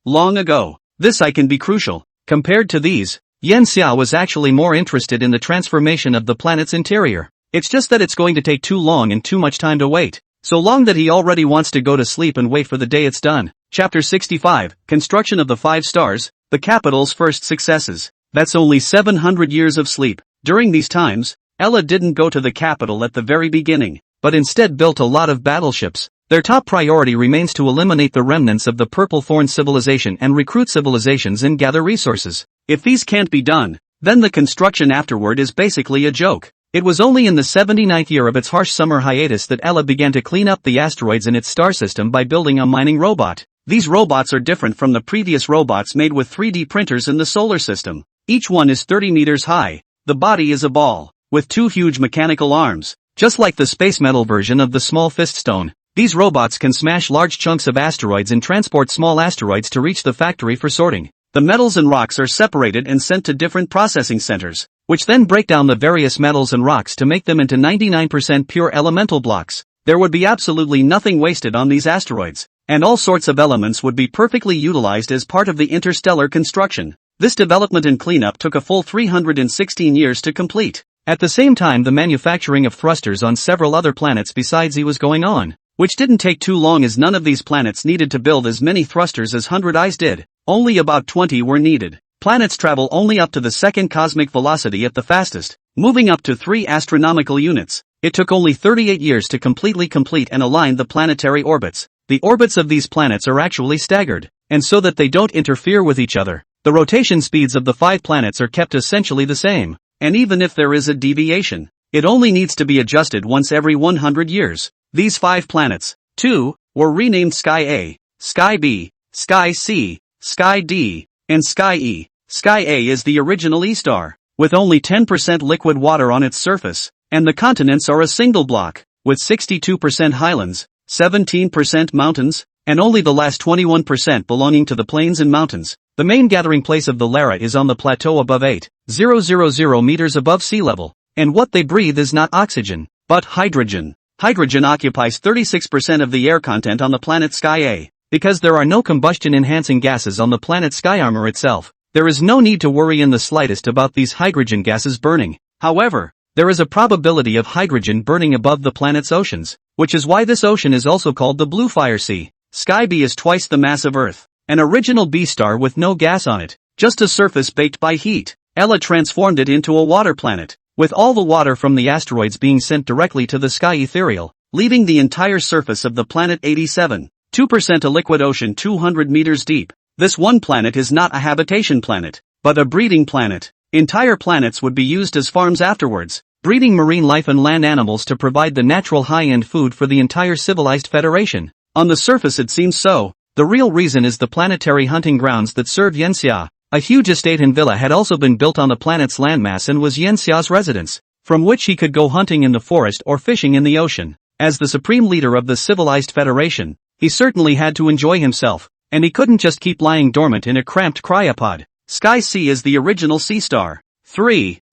Speaker 1: long ago. This can be crucial. Compared to these, Yenxia was actually more interested in the transformation of the planet's interior. It's just that it's going to take too long and too much time to wait. So long that he already wants to go to sleep and wait for the day it's done. Chapter 65, Construction of the 5 Stars, the capital's first successes. That's only 700 years of sleep. During these times, Ella didn't go to the capital at the very beginning, but instead built a lot of battleships. Their top priority remains to eliminate the remnants of the Purple Thorn civilization and recruit civilizations and gather resources. If these can't be done, then the construction afterward is basically a joke. It was only in the 79th year of its harsh summer hiatus that Ella began to clean up the asteroids in its star system by building a mining robot. These robots are different from the previous robots made with 3D printers in the solar system. Each one is 30 meters high. The body is a ball, with 2 huge mechanical arms. Just like the space metal version of the small fist stone, these robots can smash large chunks of asteroids and transport small asteroids to reach the factory for sorting. The metals and rocks are separated and sent to different processing centers, which then break down the various metals and rocks to make them into 99% pure elemental blocks. There would be absolutely nothing wasted on these asteroids, and all sorts of elements would be perfectly utilized as part of the interstellar construction. This development and cleanup took a full 316 years to complete. At the same time, the manufacturing of thrusters on several other planets besides he was going on, which didn't take too long as none of these planets needed to build as many thrusters as 100 Eyes did. Only about 20 were needed. Planets travel only up to the second cosmic velocity at the fastest, moving up to 3 astronomical units. It took only 38 years to completely complete and align the planetary orbits. The orbits of these planets are actually staggered, and so that they don't interfere with each other, the rotation speeds of the 5 planets are kept essentially the same. And even if there is a deviation, it only needs to be adjusted once every 100 years. These 5 planets, too, were renamed Sky A, Sky B, Sky C, Sky D, and Sky E. Sky A is the original E-star, with only 10% liquid water on its surface, and the continents are a single block, with 62% highlands, 17% mountains, and only the last 21% belonging to the plains and mountains. The main gathering place of the Lara is on the plateau above 8,000 meters above sea level, and what they breathe is not oxygen, but hydrogen. Hydrogen occupies 36% of the air content on the planet Sky A. Because there are no combustion-enhancing gases on the planet Sky Armor itself, there is no need to worry in the slightest about these hydrogen gases burning. However, there is a probability of hydrogen burning above the planet's oceans, which is why this ocean is also called the Blue Fire Sea. Sky B is twice the mass of Earth, an original B star with no gas on it. just a surface baked by heat. Ella transformed it into a water planet, with all the water from the asteroids being sent directly to the sky ethereal, leaving the entire surface of the planet 87.2% a liquid ocean 200 meters deep. This one planet is not a habitation planet, but a breeding planet. Entire planets would be used as farms afterwards, breeding marine life and land animals to provide the natural high-end food for the entire civilized federation. On the surface it seems so. The real reason is the planetary hunting grounds that served Yenxia. A huge estate and villa had also been built on the planet's landmass and was Yenxia's residence, from which he could go hunting in the forest or fishing in the ocean. As the supreme leader of the civilized federation, he certainly had to enjoy himself, and he couldn't just keep lying dormant in a cramped cryopod. Sky C is the original sea star.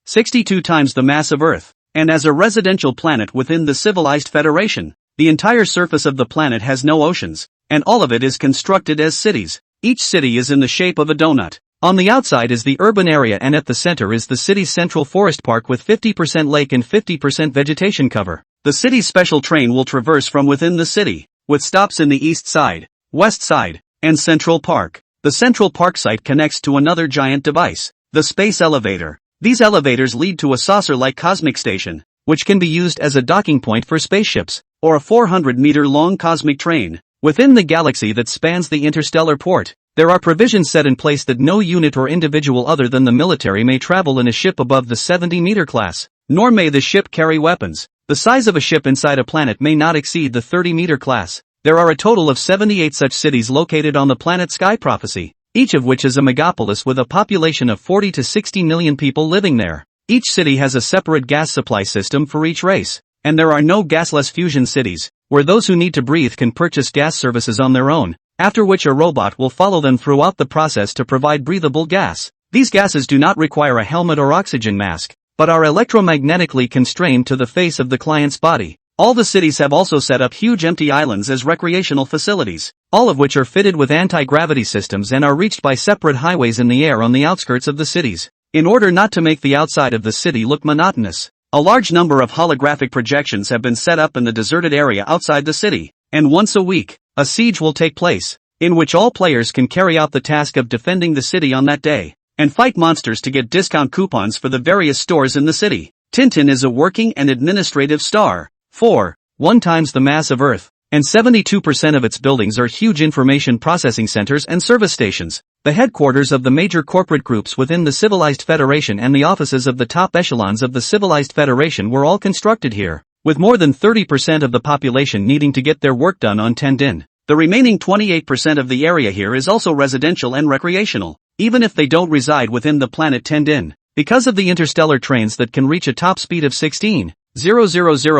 Speaker 1: 62 times the mass of Earth, and as a residential planet within the civilized federation, the entire surface of the planet has no oceans, and all of it is constructed as cities. Each city is in the shape of a donut. On the outside is the urban area and at the center is the city's central forest park with 50% lake and 50% vegetation cover. The city's special train will traverse from within the city, with stops in the east side, west side, and Central Park. The Central Park site connects to another giant device, the space elevator. These elevators lead to a saucer-like cosmic station, which can be used as a docking point for spaceships, or a 400-meter-long cosmic train. Within the galaxy that spans the interstellar port, there are provisions set in place that no unit or individual other than the military may travel in a ship above the 70-meter class, nor may the ship carry weapons. The size of a ship inside a planet may not exceed the 30-meter class. There are a total of 78 such cities located on the planet Sky Prophecy, each of which is a megapolis with a population of 40 to 60 million people living there. Each city has a separate gas supply system for each race, and there are no gasless fusion cities, where those who need to breathe can purchase gas services on their own, after which a robot will follow them throughout the process to provide breathable gas. These gases do not require a helmet or oxygen mask, but are electromagnetically constrained to the face of the client's body. All the cities have also set up huge empty islands as recreational facilities, all of which are fitted with anti-gravity systems and are reached by separate highways in the air on the outskirts of the cities. In order not to make the outside of the city look monotonous, a large number of holographic projections have been set up in the deserted area outside the city, and once a week, a siege will take place, in which all players can carry out the task of defending the city on that day, and fight monsters to get discount coupons for the various stores in the city. Tintin is a working and administrative star. 1 times the mass of Earth, and 72% of its buildings are huge information processing centers and service stations, the headquarters of the major corporate groups within the Civilized Federation and the offices of the top echelons of the Civilized Federation were all constructed here, with more than 30% of the population needing to get their work done on Tendin. The remaining 28% of the area here is also residential and recreational, even if they don't reside within the planet Tendin, because of the interstellar trains that can reach a top speed of 16,000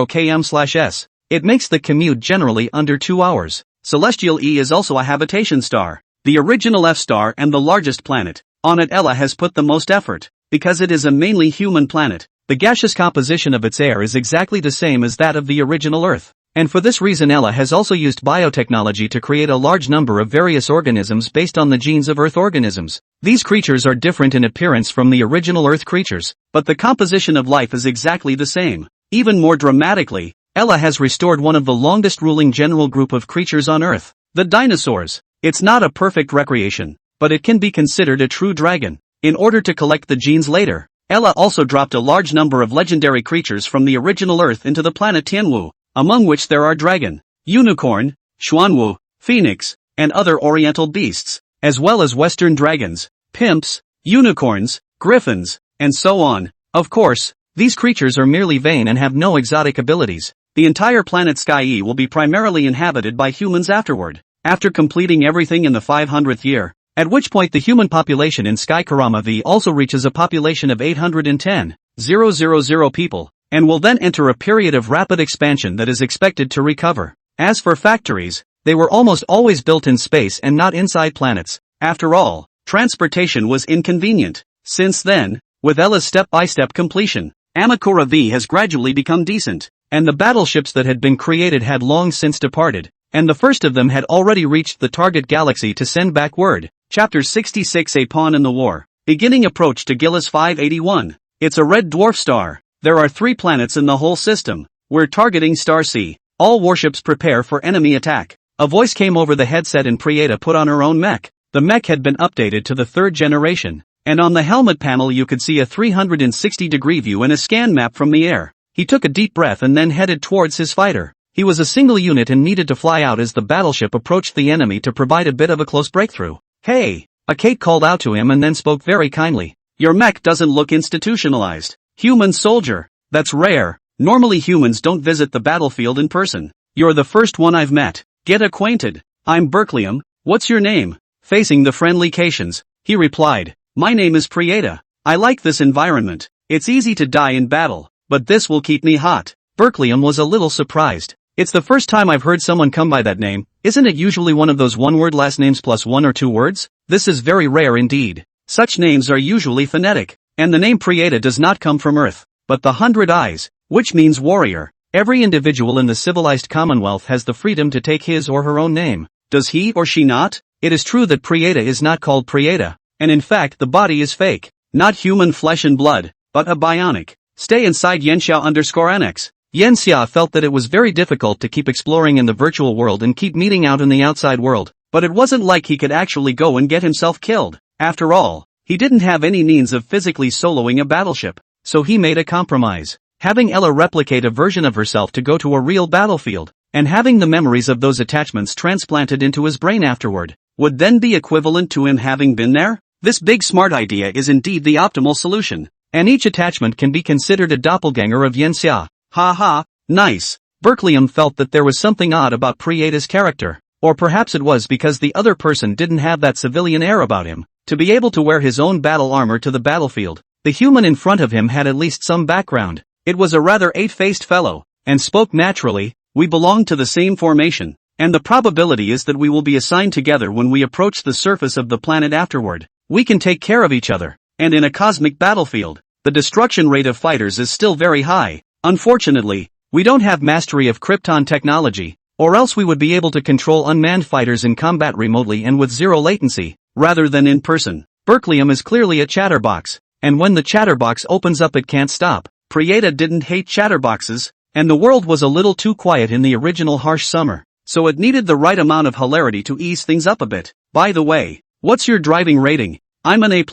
Speaker 1: km/s. It makes the commute generally under 2 hours. Celestial E is also a habitation star, the original F star and the largest planet. On it Ella has put the most effort, because it is a mainly human planet. The gaseous composition of its air is exactly the same as that of the original Earth, and for this reason Ella has also used biotechnology to create a large number of various organisms based on the genes of Earth organisms. These creatures are different in appearance from the original Earth creatures, but the composition of life is exactly the same. Even more dramatically, Ella has restored one of the longest ruling general group of creatures on Earth, the dinosaurs. It's not a perfect recreation, but it can be considered a true dragon. In order to collect the genes later, Ella also dropped a large number of legendary creatures from the original Earth into the planet Tianwu, among which there are dragon, unicorn, xuanwu, phoenix, and other oriental beasts, as well as western dragons, pimps, unicorns, griffins, and so on. Of course, these creatures are merely vain and have no exotic abilities. The entire planet Sky-E will be primarily inhabited by humans afterward, after completing everything in the 500th year, at which point the human population in Sky Karama V also reaches a population of 810,000 people, and will then enter a period of rapid expansion that is expected to recover. As for factories, they were almost always built in space and not inside planets. After all, transportation was inconvenient. Since then, with Ella's step-by-step completion, Amakura V has gradually become decent, and the battleships that had been created had long since departed, and the first of them had already reached the target galaxy to send back word. Chapter 66 A Pawn in the War. Beginning approach to Gillis 581. It's a red dwarf star. There are 3 planets in the whole system. We're targeting Star C. All warships prepare for enemy attack. A voice came over the headset and Prieta put on her own mech. The mech had been updated to the 3rd generation, and on the helmet panel you could see a 360-degree view and a scan map from the air. He took a deep breath and then headed towards his fighter. He was a single unit and needed to fly out as the battleship approached the enemy to provide a bit of a close breakthrough. "Hey!" a Kate called out to him and then spoke very kindly. "Your mech doesn't look institutionalized. Human soldier. That's rare. Normally humans don't visit the battlefield in person. You're the first one I've met. Get acquainted. I'm Berkelium. What's your name?" Facing the friendly Cations, he replied, "My name is Prieta. I like this environment. It's easy to die in battle, but this will keep me hot." Berkelium was a little surprised. "It's the first time I've heard someone come by that name. Isn't it usually one of those one-word last names plus 1 or 2 words? This is very rare indeed. Such names are usually phonetic, and the name Prieta does not come from Earth, but the 100 Eyes, which means warrior. Every individual in the civilized Commonwealth has the freedom to take his or her own name. Does he or she not? It is true that Prieta is not called Prieta, and in fact the body is fake, not human flesh and blood, but a bionic. Stay inside Yenxia_NX. Yenxia felt that it was very difficult to keep exploring in the virtual world and keep meeting out in the outside world, but it wasn't like he could actually go and get himself killed. After all, he didn't have any means of physically soloing a battleship, so he made a compromise. Having Ella replicate a version of herself to go to a real battlefield, and having the memories of those attachments transplanted into his brain afterward, would then be equivalent to him having been there? This big smart idea is indeed the optimal solution, and each attachment can be considered a doppelganger of Yenxia. Ha ha, nice. Berkelium felt that there was something odd about Prieta's character, or perhaps it was because the other person didn't have that civilian air about him, to be able to wear his own battle armor to the battlefield. The human in front of him had at least some background. It was a rather 8-faced fellow, and spoke naturally. "We belong to the same formation, and the probability is that we will be assigned together when we approach the surface of the planet afterward. We can take care of each other, and in a cosmic battlefield, the destruction rate of fighters is still very high. Unfortunately, we don't have mastery of Krypton technology, or else we would be able to control unmanned fighters in combat remotely and with zero latency, rather than in person." Berkelium is clearly a chatterbox, and when the chatterbox opens up it can't stop. Prieta didn't hate chatterboxes, and the world was a little too quiet in the original harsh summer, so it needed the right amount of hilarity to ease things up a bit. "By the way, what's your driving rating?" "I'm an A+,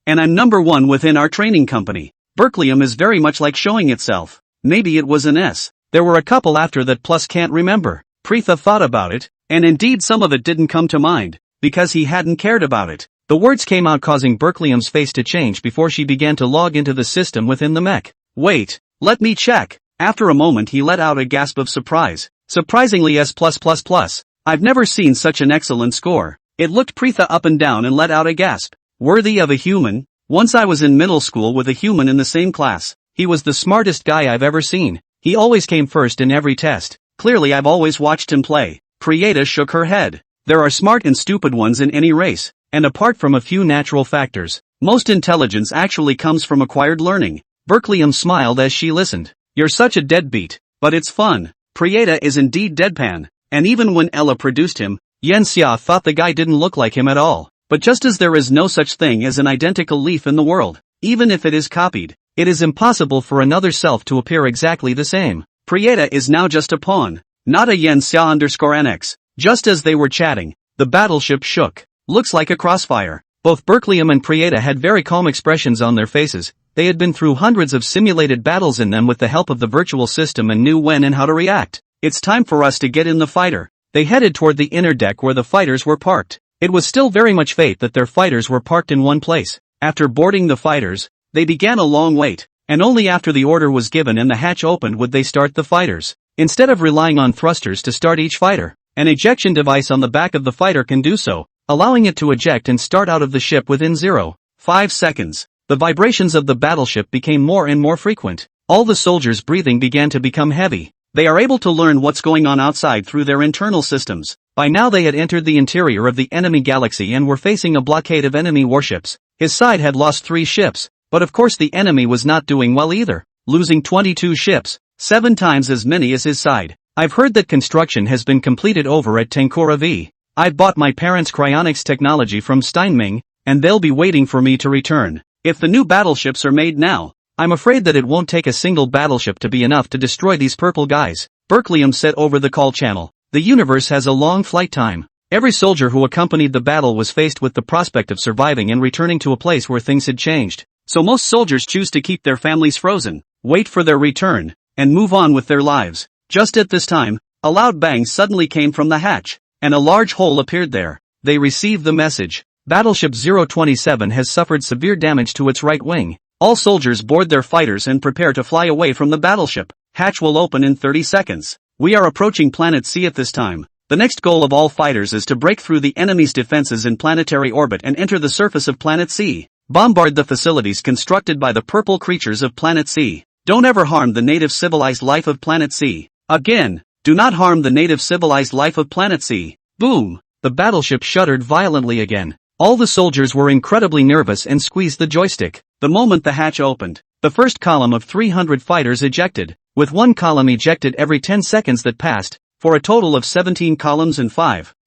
Speaker 1: and I'm number 1 within our training company." Berkelium is very much like showing itself. Maybe it was an S. There were a couple after that plus can't remember. Prieta thought about it, and indeed some of it didn't come to mind, because he hadn't cared about it. The words came out causing Berkelium's face to change before she began to log into the system within the mech. "Wait, let me check." After a moment he let out a gasp of surprise. "Surprisingly S+++. I've never seen such an excellent score." It looked Prieta up and down and let out a gasp. "Worthy of a human. Once I was in middle school with a human in the same class. He was the smartest guy I've ever seen. He always came first in every test. Clearly I've always watched him play." Prieta shook her head. "There are smart and stupid ones in any race, and apart from a few natural factors, most intelligence actually comes from acquired learning." Berkelium smiled as she listened. "You're such a deadbeat, but it's fun." Prieta is indeed deadpan, and even when Ella produced him, Yenxia thought the guy didn't look like him at all. But just as there is no such thing as an identical leaf in the world, even if it is copied, it is impossible for another self to appear exactly the same. Prieta is now just a pawn, not a Yenxia_NX. Just as they were chatting, the battleship shook. "Looks like a crossfire." Both Berkelium and Prieta had very calm expressions on their faces. They had been through hundreds of simulated battles in them with the help of the virtual system and knew when and how to react. "It's time for us to get in the fighter." They headed toward the inner deck where the fighters were parked. It was still very much fate that their fighters were parked in one place. After boarding the fighters, they began a long wait, and only after the order was given and the hatch opened would they start the fighters. Instead of relying on thrusters to start each fighter, an ejection device on the back of the fighter can do so, allowing it to eject and start out of the ship within 0.5 seconds. The vibrations of the battleship became more and more frequent. All the soldiers' breathing began to become heavy. They are able to learn what's going on outside through their internal systems. By now they had entered the interior of the enemy galaxy and were facing a blockade of enemy warships. His side had lost 3 ships, but of course the enemy was not doing well either, losing 22 ships, 7 times as many as his side. "I've heard that construction has been completed over at Tankura V. I've bought my parents' cryonics technology from Steinming, and they'll be waiting for me to return. If the new battleships are made now, I'm afraid that it won't take a single battleship to be enough to destroy these purple guys." Berkelium said over the call channel. "The universe has a long flight time. Every soldier who accompanied the battle was faced with the prospect of surviving and returning to a place where things had changed. So most soldiers choose to keep their families frozen, wait for their return, and move on with their lives. Just at this time, a loud bang suddenly came from the hatch, and a large hole appeared there. They received the message. Battleship 027 has suffered severe damage to its right wing. All soldiers board their fighters and prepare to fly away from the battleship. Hatch will open in 30 seconds. We are approaching Planet C at this time. The next goal of all fighters is to break through the enemy's defenses in planetary orbit and enter the surface of Planet C. Bombard the facilities constructed by the purple creatures of Planet C. Don't ever harm the native civilized life of Planet C. Again, do not harm the native civilized life of Planet C. Boom! The battleship shuddered violently again. All the soldiers were incredibly nervous and squeezed the joystick. The moment the hatch opened, the first column of 300 fighters ejected, with one column ejected every 10 seconds that passed, for a total of 17 columns and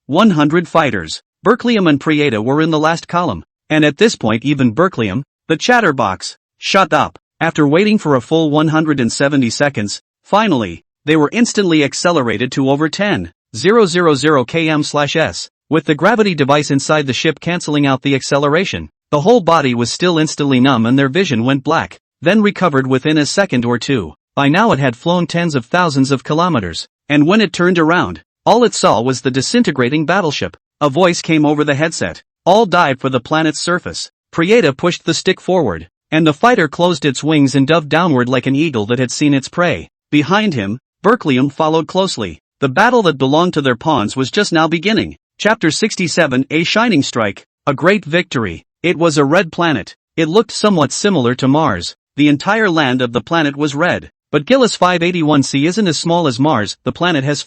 Speaker 1: 100 fighters. Berkelium and Prieta were in the last column, and at this point even Berkelium, the chatterbox, shut up. After waiting for a full 170 seconds, finally, they were instantly accelerated to over 10,000 km/s, with the gravity device inside the ship cancelling out the acceleration. The whole body was still instantly numb and their vision went black, then recovered within a second or two. By now it had flown tens of thousands of kilometers, and when it turned around, all it saw was the disintegrating battleship. A voice came over the headset. All dive for the planet's surface. Prieta pushed the stick forward, and the fighter closed its wings and dove downward like an eagle that had seen its prey. Behind him, Berkelium followed closely. The battle that belonged to their pawns was just now beginning. Chapter 67, A Shining Strike, a Great Victory. It was a red planet. It looked somewhat similar to Mars. The entire land of the planet was red. But Gillis 581c isn't as small as Mars. The planet has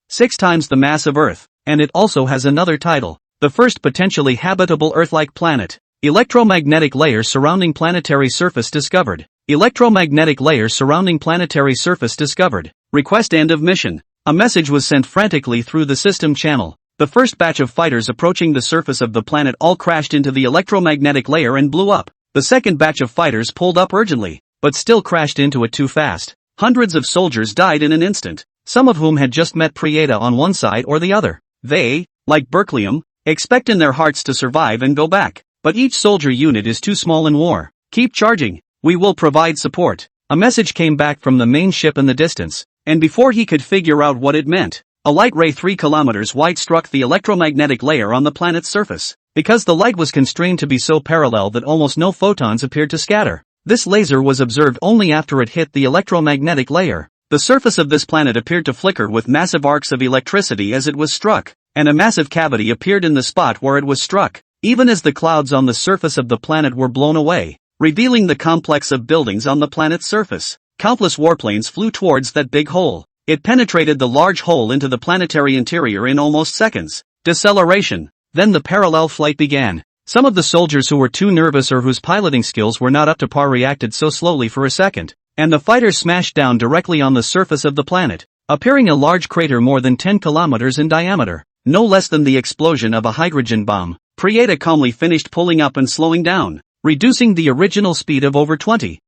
Speaker 1: 6 times the mass of Earth, and it also has another title. The first potentially habitable Earth-like planet. Electromagnetic layer surrounding planetary surface discovered. Electromagnetic layer surrounding planetary surface discovered. Request end of mission. A message was sent frantically through the system channel. The first batch of fighters approaching the surface of the planet all crashed into the electromagnetic layer and blew up. The second batch of fighters pulled up urgently, but still crashed into it too fast. Hundreds of soldiers died in an instant, some of whom had just met Prieta on one side or the other. They, like Berkelium, expect in their hearts to survive and go back. But each soldier unit is too small in war. Keep charging. We will provide support. A message came back from the main ship in the distance, and before he could figure out what it meant, a light ray 3 kilometers wide struck the electromagnetic layer on the planet's surface. Because the light was constrained to be so parallel that almost no photons appeared to scatter, this laser was observed only after it hit the electromagnetic layer. The surface of this planet appeared to flicker with massive arcs of electricity as it was struck, and a massive cavity appeared in the spot where it was struck, even as the clouds on the surface of the planet were blown away, revealing the complex of buildings on the planet's surface. Countless warplanes flew towards that big hole. It penetrated the large hole into the planetary interior in almost seconds. Deceleration. Then the parallel flight began. Some of the soldiers who were too nervous or whose piloting skills were not up to par reacted so slowly for a second, and the fighters smashed down directly on the surface of the planet, appearing a large crater more than 10 kilometers in diameter, no less than the explosion of a hydrogen bomb. Prieta calmly finished pulling up and slowing down, reducing the original speed of over 20,000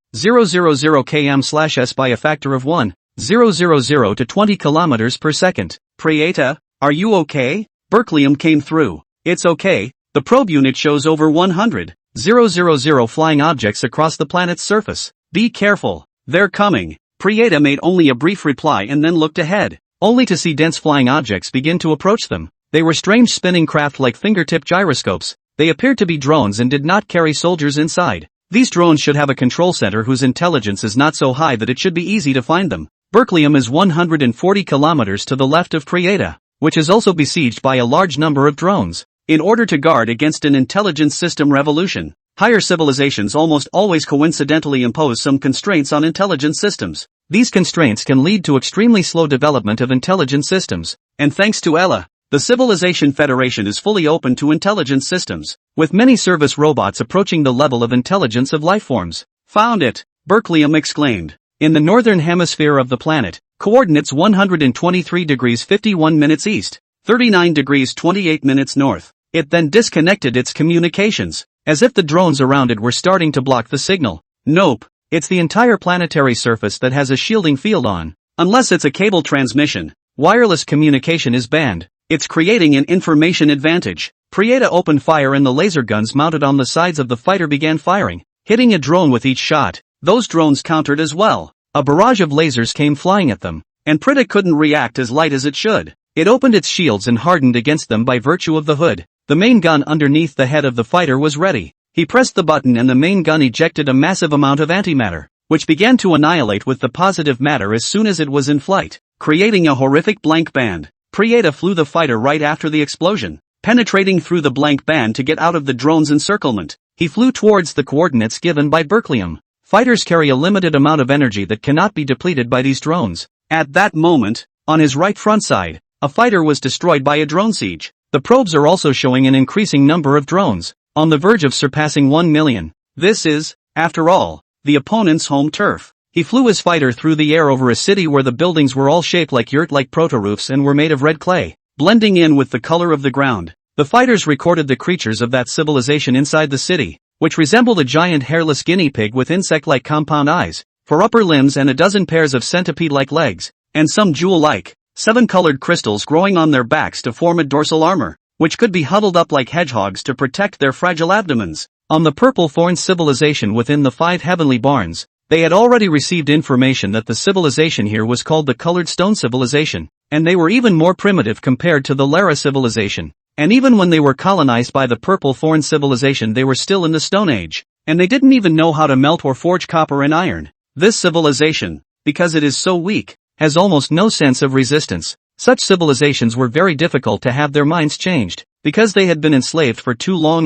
Speaker 1: km/s by a factor of 1,000 to 20 kilometers per second. Prieta, are you okay? Berkelium came through. It's okay. The probe unit shows over 100,000 flying objects across the planet's surface. Be careful. They're coming. Prieta made only a brief reply and then looked ahead, only to see dense flying objects begin to approach them. They were strange spinning craft like fingertip gyroscopes. They appeared to be drones and did not carry soldiers inside. These drones should have a control center whose intelligence is not so high that it should be easy to find them. Berkelium is 140 kilometers to the left of Prieta, which is also besieged by a large number of drones. In order to guard against an intelligence system revolution, higher civilizations almost always coincidentally impose some constraints on intelligence systems. These constraints can lead to extremely slow development of intelligence systems, and thanks to Ella, the Civilization Federation is fully open to intelligence systems, with many service robots approaching the level of intelligence of lifeforms. Found it! Berkelium exclaimed. In the northern hemisphere of the planet, coordinates 123 degrees 51 minutes east, 39 degrees 28 minutes north. It then disconnected its communications, as if the drones around it were starting to block the signal. Nope, it's the entire planetary surface that has a shielding field on. Unless it's a cable transmission, wireless communication is banned. It's creating an information advantage. Prieta opened fire and the laser guns mounted on the sides of the fighter began firing, hitting a drone with each shot. Those drones countered as well. A barrage of lasers came flying at them, and Prieta couldn't react as light as it should. It opened its shields and hardened against them by virtue of the hood. The main gun underneath the head of the fighter was ready. He pressed the button and the main gun ejected a massive amount of antimatter, which began to annihilate with the positive matter as soon as it was in flight, creating a horrific blank band. Prieta flew the fighter right after the explosion, penetrating through the blank band to get out of the drone's encirclement. He flew towards the coordinates given by Berkelium. Fighters carry a limited amount of energy that cannot be depleted by these drones. At that moment, on his right front side, a fighter was destroyed by a drone siege. The probes are also showing an increasing number of drones, on the verge of surpassing 1 million. This is, after all, the opponent's home turf. He flew his fighter through the air over a city where the buildings were all shaped like yurt-like proto-roofs and were made of red clay, blending in with the color of the ground. The fighters recorded the creatures of that civilization inside the city, which resembled a giant hairless guinea pig with insect-like compound eyes, 4 upper limbs and a dozen pairs of centipede-like legs, and some jewel-like, 7-colored crystals growing on their backs to form a dorsal armor, which could be huddled up like hedgehogs to protect their fragile abdomens. On the purple thorn civilization within the 5 heavenly barns, they had already received information that the civilization here was called the Colored Stone Civilization, and they were even more primitive compared to the Lara civilization. And even when they were colonized by the Purple Thorn civilization they were still in the Stone Age, and they didn't even know how to melt or forge copper and iron. This civilization, because it is so weak, has almost no sense of resistance. Such civilizations were very difficult to have their minds changed, because they had been enslaved for too long,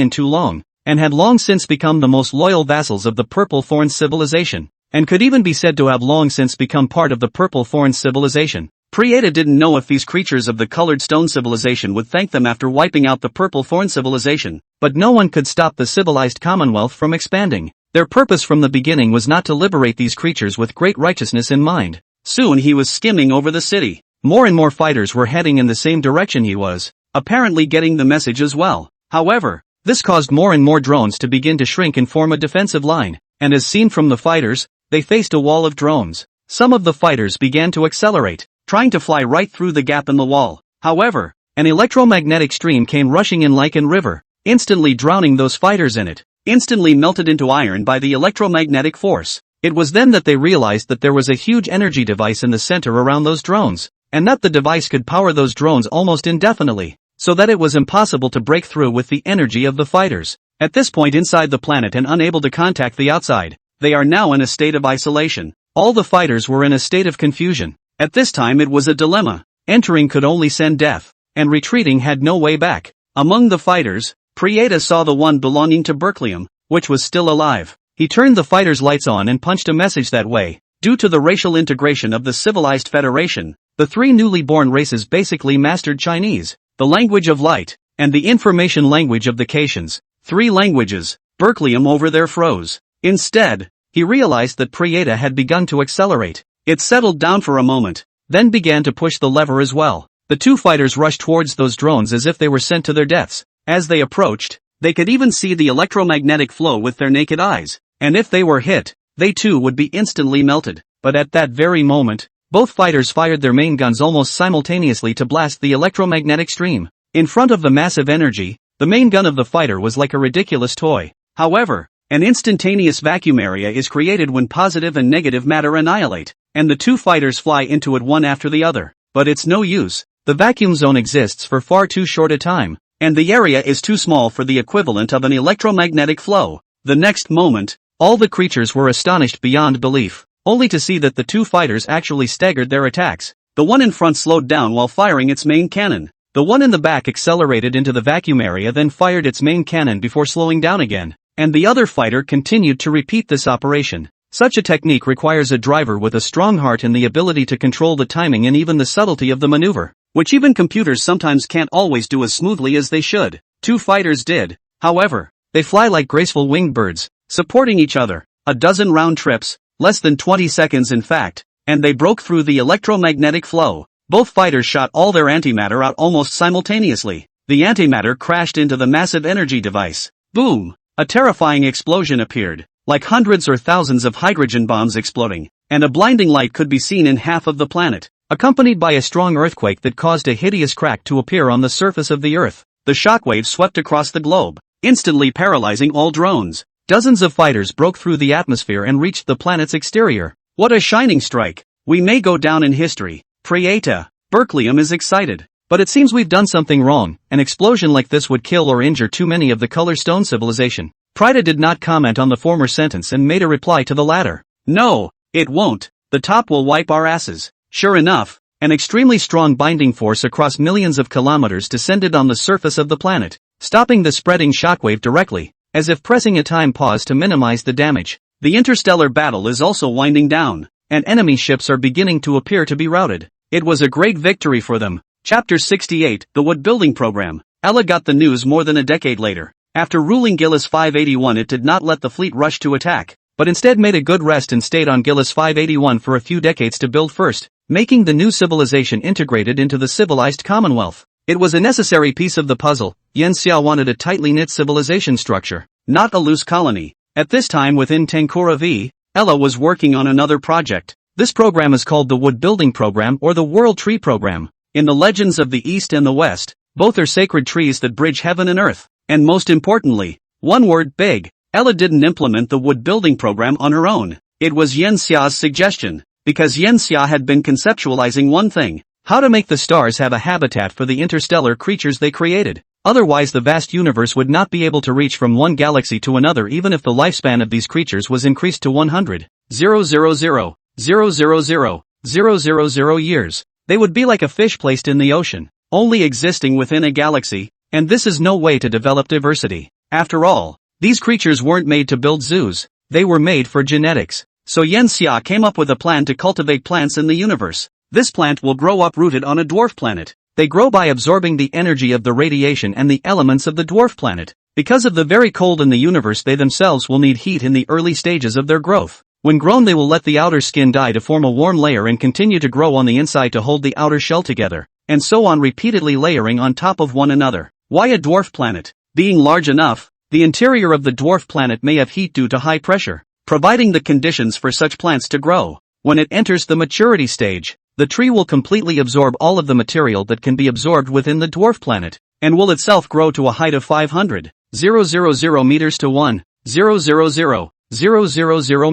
Speaker 1: and had long since become the most loyal vassals of the Purple Thorn civilization, and could even be said to have long since become part of the Purple Thorn civilization. Prieta didn't know if these creatures of the Colored Stone civilization would thank them after wiping out the Purple Thorn civilization, but no one could stop the civilized Commonwealth from expanding. Their purpose from the beginning was not to liberate these creatures with great righteousness in mind. Soon he was skimming over the city. More and more fighters were heading in the same direction he was, apparently getting the message as well. However, this caused more and more drones to begin to shrink and form a defensive line, and as seen from the fighters, they faced a wall of drones. Some of the fighters began to accelerate, trying to fly right through the gap in the wall. However, an electromagnetic stream came rushing in like a river, instantly drowning those fighters in it, instantly melted into iron by the electromagnetic force. It was then that they realized that there was a huge energy device in the center around those drones, and that the device could power those drones almost indefinitely, so that it was impossible to break through with the energy of the fighters. At this point inside the planet and unable to contact the outside, they are now in a state of isolation. All the fighters were in a state of confusion. At this time it was a dilemma. Entering could only send death, and retreating had no way back. Among the fighters, Prieta saw the one belonging to Berkelium, which was still alive. He turned the fighter's lights on and punched a message that way. Due to the racial integration of the civilized federation, the 3 newly born races basically mastered Chinese, the language of light, and the information language of the Caitians. 3 languages. Berkelium over there froze. Instead, he realized that Prieta had begun to accelerate. It settled down for a moment, then began to push the lever as well. The 2 fighters rushed towards those drones as if they were sent to their deaths. As they approached, they could even see the electromagnetic flow with their naked eyes, and if they were hit, they too would be instantly melted. But at that very moment, both fighters fired their main guns almost simultaneously to blast the electromagnetic stream. In front of the massive energy, the main gun of the fighter was like a ridiculous toy. However, an instantaneous vacuum area is created when positive and negative matter annihilate, and the 2 fighters fly into it one after the other. But it's no use. The vacuum zone exists for far too short a time, and the area is too small for the equivalent of an electromagnetic flow. The next moment, all the creatures were astonished beyond belief, only to see that the 2 fighters actually staggered their attacks. The one in front slowed down while firing its main cannon. The one in the back accelerated into the vacuum area then fired its main cannon before slowing down again, and the other fighter continued to repeat this operation. Such a technique requires a driver with a strong heart and the ability to control the timing and even the subtlety of the maneuver, which even computers sometimes can't always do as smoothly as they should. 2 fighters did, however. They fly like graceful winged birds, supporting each other. A dozen round trips, less than 20 seconds in fact, and they broke through the electromagnetic flow. Both fighters shot all their antimatter out almost simultaneously. The antimatter crashed into the massive energy device. Boom! A terrifying explosion appeared, like hundreds or thousands of hydrogen bombs exploding, and a blinding light could be seen in half of the planet. accompanied by a strong earthquake that caused a hideous crack to appear on the surface of the Earth. The shockwave swept across the globe, instantly paralyzing all drones. Dozens of fighters broke through the atmosphere and reached the planet's exterior. What a shining strike! We may go down in history. Prieta. Berkelium is excited. But it seems we've done something wrong. An explosion like this would kill or injure too many of the Color Stone civilization. Prieta did not comment on the former sentence and made a reply to the latter. No, it won't. The top will wipe our asses. Sure enough, an extremely strong binding force across millions of kilometers descended on the surface of the planet, stopping the spreading shockwave directly, as if pressing a time pause to minimize the damage. The interstellar battle is also winding down, and enemy ships are beginning to appear to be routed. It was a great victory for them. Chapter 68, The Wood Building Program. Ella got the news more than a decade later. After ruling Gillis 581, it did not let the fleet rush to attack, but instead made a good rest and stayed on Gillis 581 for a few decades to build first, making the new civilization integrated into the civilized Commonwealth. It was a necessary piece of the puzzle. Yen Xia wanted a tightly knit civilization structure, not a loose colony. At this time within Tenkura V, Ella was working on another project. This program is called the Wood Building Program or the World Tree Program. In the legends of the East and the West, both are sacred trees that bridge heaven and earth. And most importantly, one word, big. Ella didn't implement the Wood Building Program on her own. It was Yen Xia's suggestion, because Yen Xia had been conceptualizing one thing: how to make the stars have a habitat for the interstellar creatures they created. Otherwise the vast universe would not be able to reach from one galaxy to another even if the lifespan of these creatures was increased to 100,000,000,000 years. They would be like a fish placed in the ocean, only existing within a galaxy, and this is no way to develop diversity. After all, these creatures weren't made to build zoos, they were made for genetics. So Yen Xia came up with a plan to cultivate plants in the universe. This plant will grow uprooted on a dwarf planet. They grow by absorbing the energy of the radiation and the elements of the dwarf planet. Because of the very cold in the universe, they themselves will need heat in the early stages of their growth. When grown, they will let the outer skin die to form a warm layer and continue to grow on the inside to hold the outer shell together, and so on, repeatedly layering on top of one another. Why a dwarf planet? Being large enough, the interior of the dwarf planet may have heat due to high pressure, providing the conditions for such plants to grow. When it enters the maturity stage, the tree will completely absorb all of the material that can be absorbed within the dwarf planet, and will itself grow to a height of 500,000 meters to 1,000,000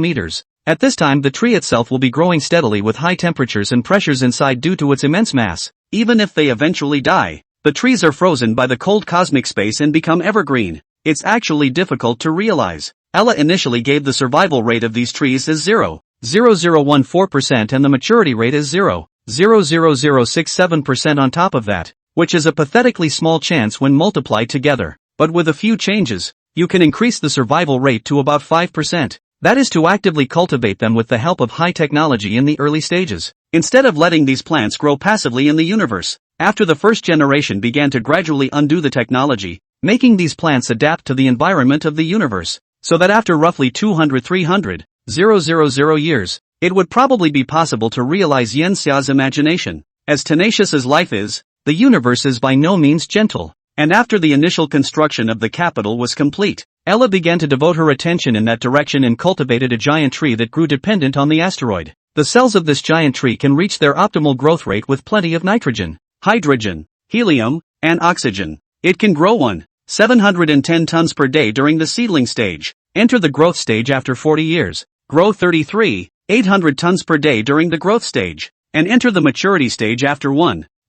Speaker 1: meters. At this time the tree itself will be growing steadily with high temperatures and pressures inside due to its immense mass. Even if they eventually die, the trees are frozen by the cold cosmic space and become evergreen. It's actually difficult to realize. Ella initially gave the survival rate of these trees as 0.0014% and the maturity rate as 0.00067% on top of that, which is a pathetically small chance when multiplied together. But with a few changes, you can increase the survival rate to about 5%. That is to actively cultivate them with the help of high technology in the early stages, instead of letting these plants grow passively in the universe. After the first generation began to gradually undo the technology, making these plants adapt to the environment of the universe, so that after roughly 200,000 years, it would probably be possible to realize Yen Xia's imagination. As tenacious as life is, the universe is by no means gentle. And after the initial construction of the capital was complete, Ella began to devote her attention in that direction and cultivated a giant tree that grew dependent on the asteroid. The cells of this giant tree can reach their optimal growth rate with plenty of nitrogen, hydrogen, helium, and oxygen. It can grow 710 tons per day during the seedling stage, enter the growth stage after 40 years, grow 800 tons per day during the growth stage, and enter the maturity stage after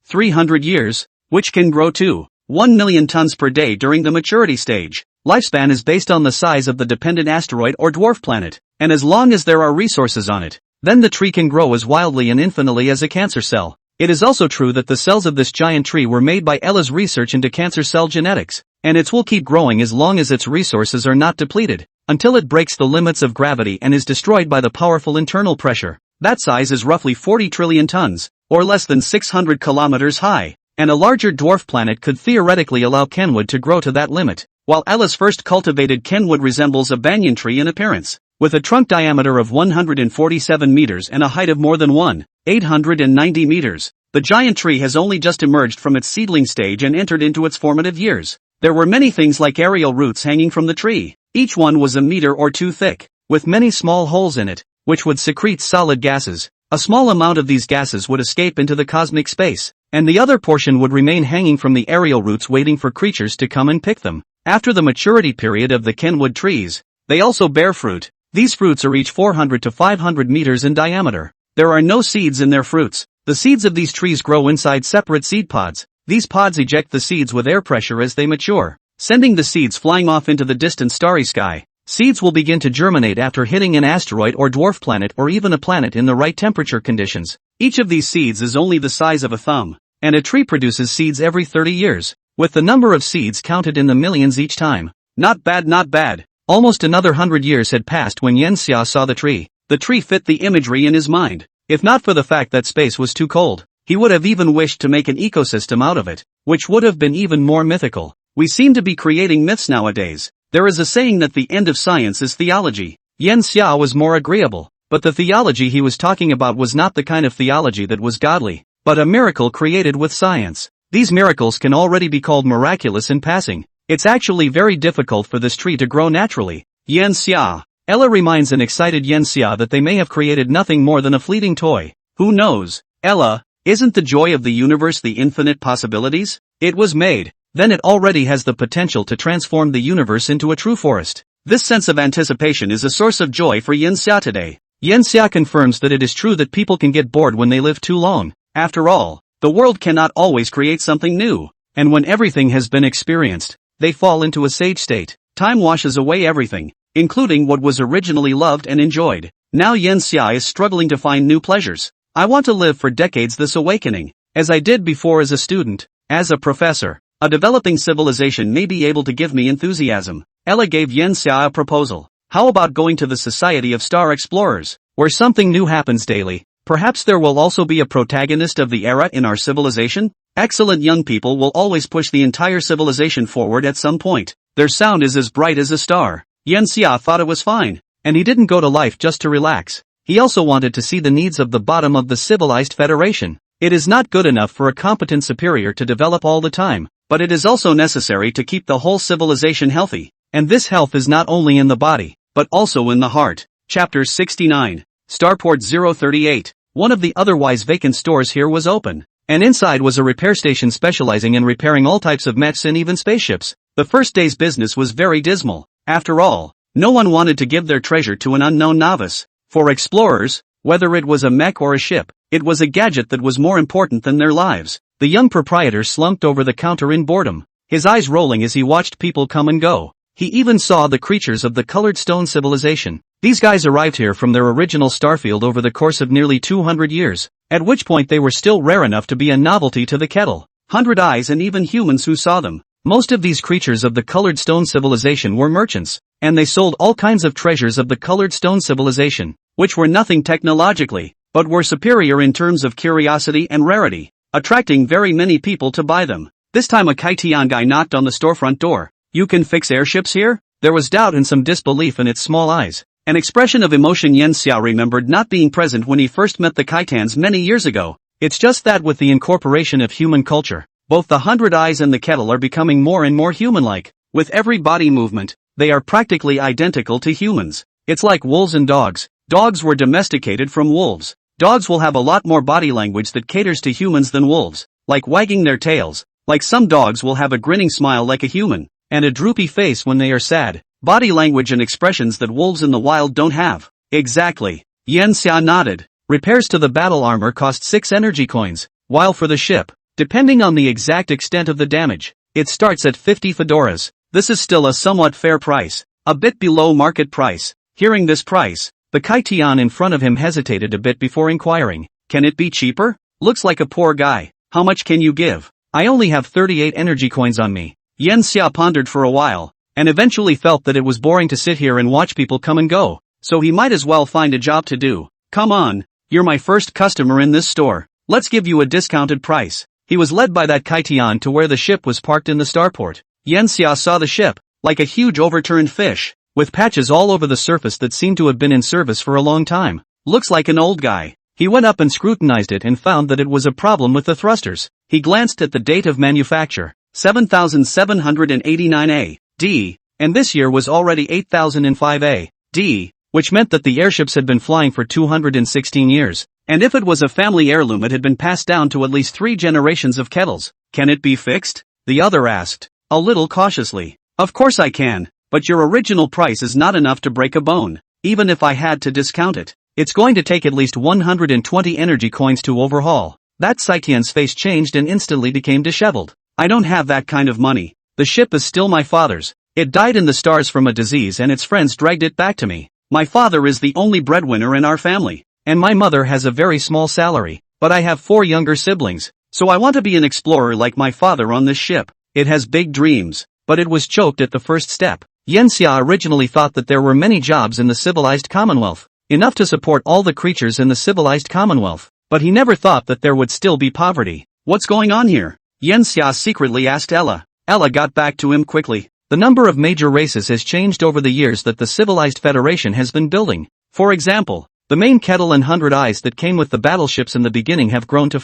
Speaker 1: 300 years, which can grow to 1 million tons per day during the maturity stage. Lifespan is based on the size of the dependent asteroid or dwarf planet, and as long as there are resources on it, then the tree can grow as wildly and infinitely as a cancer cell. It is also true that the cells of this giant tree were made by Ella's research into cancer cell genetics, and it will keep growing as long as its resources are not depleted, until it breaks the limits of gravity and is destroyed by the powerful internal pressure. That size is roughly 40 trillion tons, or less than 600 kilometers high. And a larger dwarf planet could theoretically allow Kenwood to grow to that limit, while Ella's first cultivated Kenwood resembles a banyan tree in appearance, with a trunk diameter of 147 meters and a height of more than 890 meters. The giant tree has only just emerged from its seedling stage and entered into its formative years. There were many things like aerial roots hanging from the tree. Each one was a meter or two thick, with many small holes in it, which would secrete solid gases. A small amount of these gases would escape into the cosmic space, and the other portion would remain hanging from the aerial roots waiting for creatures to come and pick them. After the maturity period of the kenwood trees, they also bear fruit. These fruits are each 400 to 500 meters in diameter. There are no seeds in their fruits. The seeds of these trees grow inside separate seed pods. These pods eject the seeds with air pressure as they mature, sending the seeds flying off into the distant starry sky. Seeds will begin to germinate after hitting an asteroid or dwarf planet or even a planet in the right temperature conditions. Each of these seeds is only the size of a thumb, and a tree produces seeds every 30 years, with the number of seeds counted in the millions each time. Not bad, not bad. Almost another 100 years had passed when Yen Xia saw the tree. The tree fit the imagery in his mind. If not for the fact that space was too cold, he would have even wished to make an ecosystem out of it, which would have been even more mythical. We seem to be creating myths nowadays. There is a saying that the end of science is theology. Yen Xia was more agreeable, but the theology he was talking about was not the kind of theology that was godly, but a miracle created with science. These miracles can already be called miraculous in passing. It's actually very difficult for this tree to grow naturally. Yen Xia. Ella reminds an excited Yen Xia that they may have created nothing more than a fleeting toy. Who knows? Ella, isn't the joy of the universe the infinite possibilities? It was made. Then it already has the potential to transform the universe into a true forest. This sense of anticipation is a source of joy for Yen Xia today. Yen Xia confirms that it is true that people can get bored when they live too long. After all, the world cannot always create something new, and when everything has been experienced, they fall into a sage state. Time washes away everything, including what was originally loved and enjoyed. Now Yen Xia is struggling to find new pleasures. I want to live for decades this awakening, as I did before as a student, as a professor. A developing civilization may be able to give me enthusiasm. Ella gave Yen Xia a proposal. How about going to the Society of Star Explorers, where something new happens daily? Perhaps there will also be a protagonist of the era in our civilization? Excellent young people will always push the entire civilization forward at some point. Their sound is as bright as a star. Yen Xia thought it was fine, and he didn't go to life just to relax. He also wanted to see the needs of the bottom of the civilized federation. It is not good enough for a competent superior to develop all the time, but it is also necessary to keep the whole civilization healthy. And this health is not only in the body, but also in the heart. Chapter 69. Starport 038. One of the otherwise vacant stores here was open, and inside was a repair station specializing in repairing all types of mechs and even spaceships. The first day's business was very dismal. After all, no one wanted to give their treasure to an unknown novice. For explorers, whether it was a mech or a ship, it was a gadget that was more important than their lives. The young proprietor slumped over the counter in boredom, his eyes rolling as he watched people come and go. He even saw the creatures of the colored stone civilization. These guys arrived here from their original starfield over the course of nearly 200 years, at which point they were still rare enough to be a novelty to the kettle. 100 eyes and even humans who saw them. Most of these creatures of the colored stone civilization were merchants, and they sold all kinds of treasures of the colored stone civilization, which were nothing technologically, but were superior in terms of curiosity and rarity, attracting very many people to buy them. This time a Kaitian guy knocked on the storefront door. "You can fix airships here?" There was doubt and some disbelief in its small eyes. An expression of emotion. Yen Xia remembered not being present when he first met the Kaitans many years ago. It's just that with the incorporation of human culture, both the 100 eyes and the kettle are becoming more and more human-like. With every body movement, they are practically identical to humans. It's like wolves and dogs. Dogs were domesticated from wolves. Dogs will have a lot more body language that caters to humans than wolves, like wagging their tails. Like some dogs will have a grinning smile like a human, and a droopy face when they are sad. Body language and expressions that wolves in the wild don't have. Exactly. Yen Xia nodded. Repairs to the battle armor cost 6 energy coins, while for the ship, depending on the exact extent of the damage, it starts at 50 fedoras. This is still a somewhat fair price, a bit below market price. Hearing this price, the Kaitian in front of him hesitated a bit before inquiring, "Can it be cheaper?" "Looks like a poor guy. How much can you give?" "I only have 38 energy coins on me." Yen Xia pondered for a while, and eventually felt that it was boring to sit here and watch people come and go, so he might as well find a job to do. "Come on, you're my first customer in this store. Let's give you a discounted price." He was led by that Kaitian to where the ship was parked in the starport. Yen Xia saw the ship, like a huge overturned fish, with patches all over the surface that seemed to have been in service for a long time. "Looks like an old guy." He went up and scrutinized it and found that it was a problem with the thrusters. He glanced at the date of manufacture, 7789 A.D., and this year was already 8005 A.D., which meant that the airships had been flying for 216 years. And if it was a family heirloom, it had been passed down to at least 3 generations of kettles. Can it be fixed? The other asked, a little cautiously. Of course I can, but your original price is not enough to break a bone. Even if I had to discount it, it's going to take at least 120 energy coins to overhaul. That Saitian's face changed and instantly became disheveled. I don't have that kind of money. The ship is still my father's. It died in the stars from a disease and its friends dragged it back to me. My father is the only breadwinner in our family, and my mother has a very small salary, but I have 4 younger siblings, so I want to be an explorer like my father on this ship. It has big dreams, but it was choked at the first step. Yanxia originally thought that there were many jobs in the civilized Commonwealth, enough to support all the creatures in the civilized Commonwealth, but he never thought that there would still be poverty. What's going on here? Yanxia secretly asked Ella. Ella got back to him quickly. The number of major races has changed over the years that the Civilized Federation has been building. For example, the main kettle and 100 eyes that came with the battleships in the beginning have grown to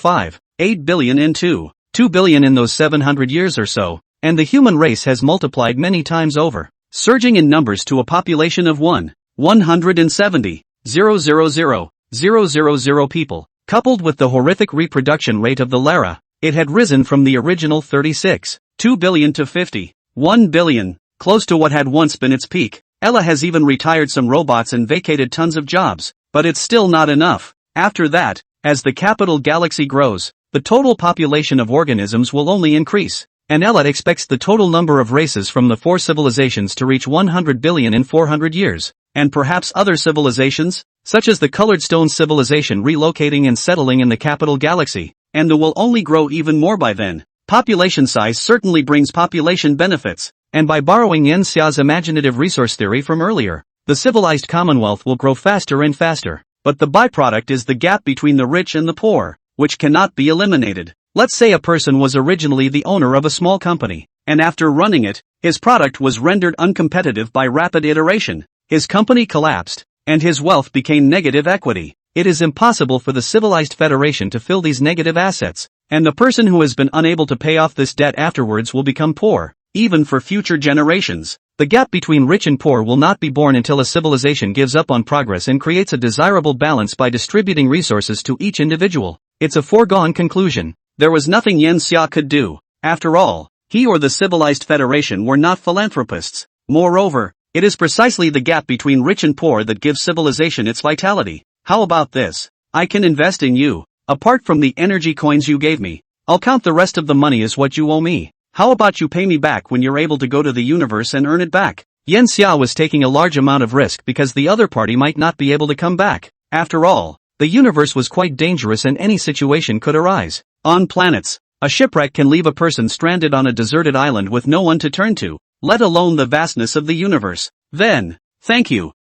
Speaker 1: 8 billion in 2 billion in those 700 years or so, and the human race has multiplied many times over, surging in numbers to a population of 170,000,000 people. Coupled with the horrific reproduction rate of the Lara, it had risen from the original 36.2 billion to 51 billion, close to what had once been its peak. Ella has even retired some robots and vacated tons of jobs, but it's still not enough. After that, as the capital galaxy grows, the total population of organisms will only increase, and Ella expects the total number of races from the 4 civilizations to reach 100 billion in 400 years, and perhaps other civilizations, such as the Colored Stone civilization relocating and settling in the capital galaxy, and the will only grow even more by then. Population size certainly brings population benefits, and by borrowing Yanxia's imaginative resource theory from earlier, the civilized Commonwealth will grow faster and faster, but the byproduct is the gap between the rich and the poor, which cannot be eliminated. Let's say a person was originally the owner of a small company, and after running it, his product was rendered uncompetitive by rapid iteration. His company collapsed, and his wealth became negative equity. It is impossible for the Civilized Federation to fill these negative assets, and the person who has been unable to pay off this debt afterwards will become poor, even for future generations. The gap between rich and poor will not be born until a civilization gives up on progress and creates a desirable balance by distributing resources to each individual. It's a foregone conclusion. There was nothing Yanxia could do. After all, he or the Civilized Federation were not philanthropists. Moreover, it is precisely the gap between rich and poor that gives civilization its vitality. How about this? I can invest in you. Apart from the energy coins you gave me, I'll count the rest of the money as what you owe me. How about you pay me back when you're able to go to the universe and earn it back? Yanxia was taking a large amount of risk because the other party might not be able to come back. After all, the universe was quite dangerous and any situation could arise. On planets, a shipwreck can leave a person stranded on a deserted island with no one to turn to, let alone the vastness of the universe. Then, thank you,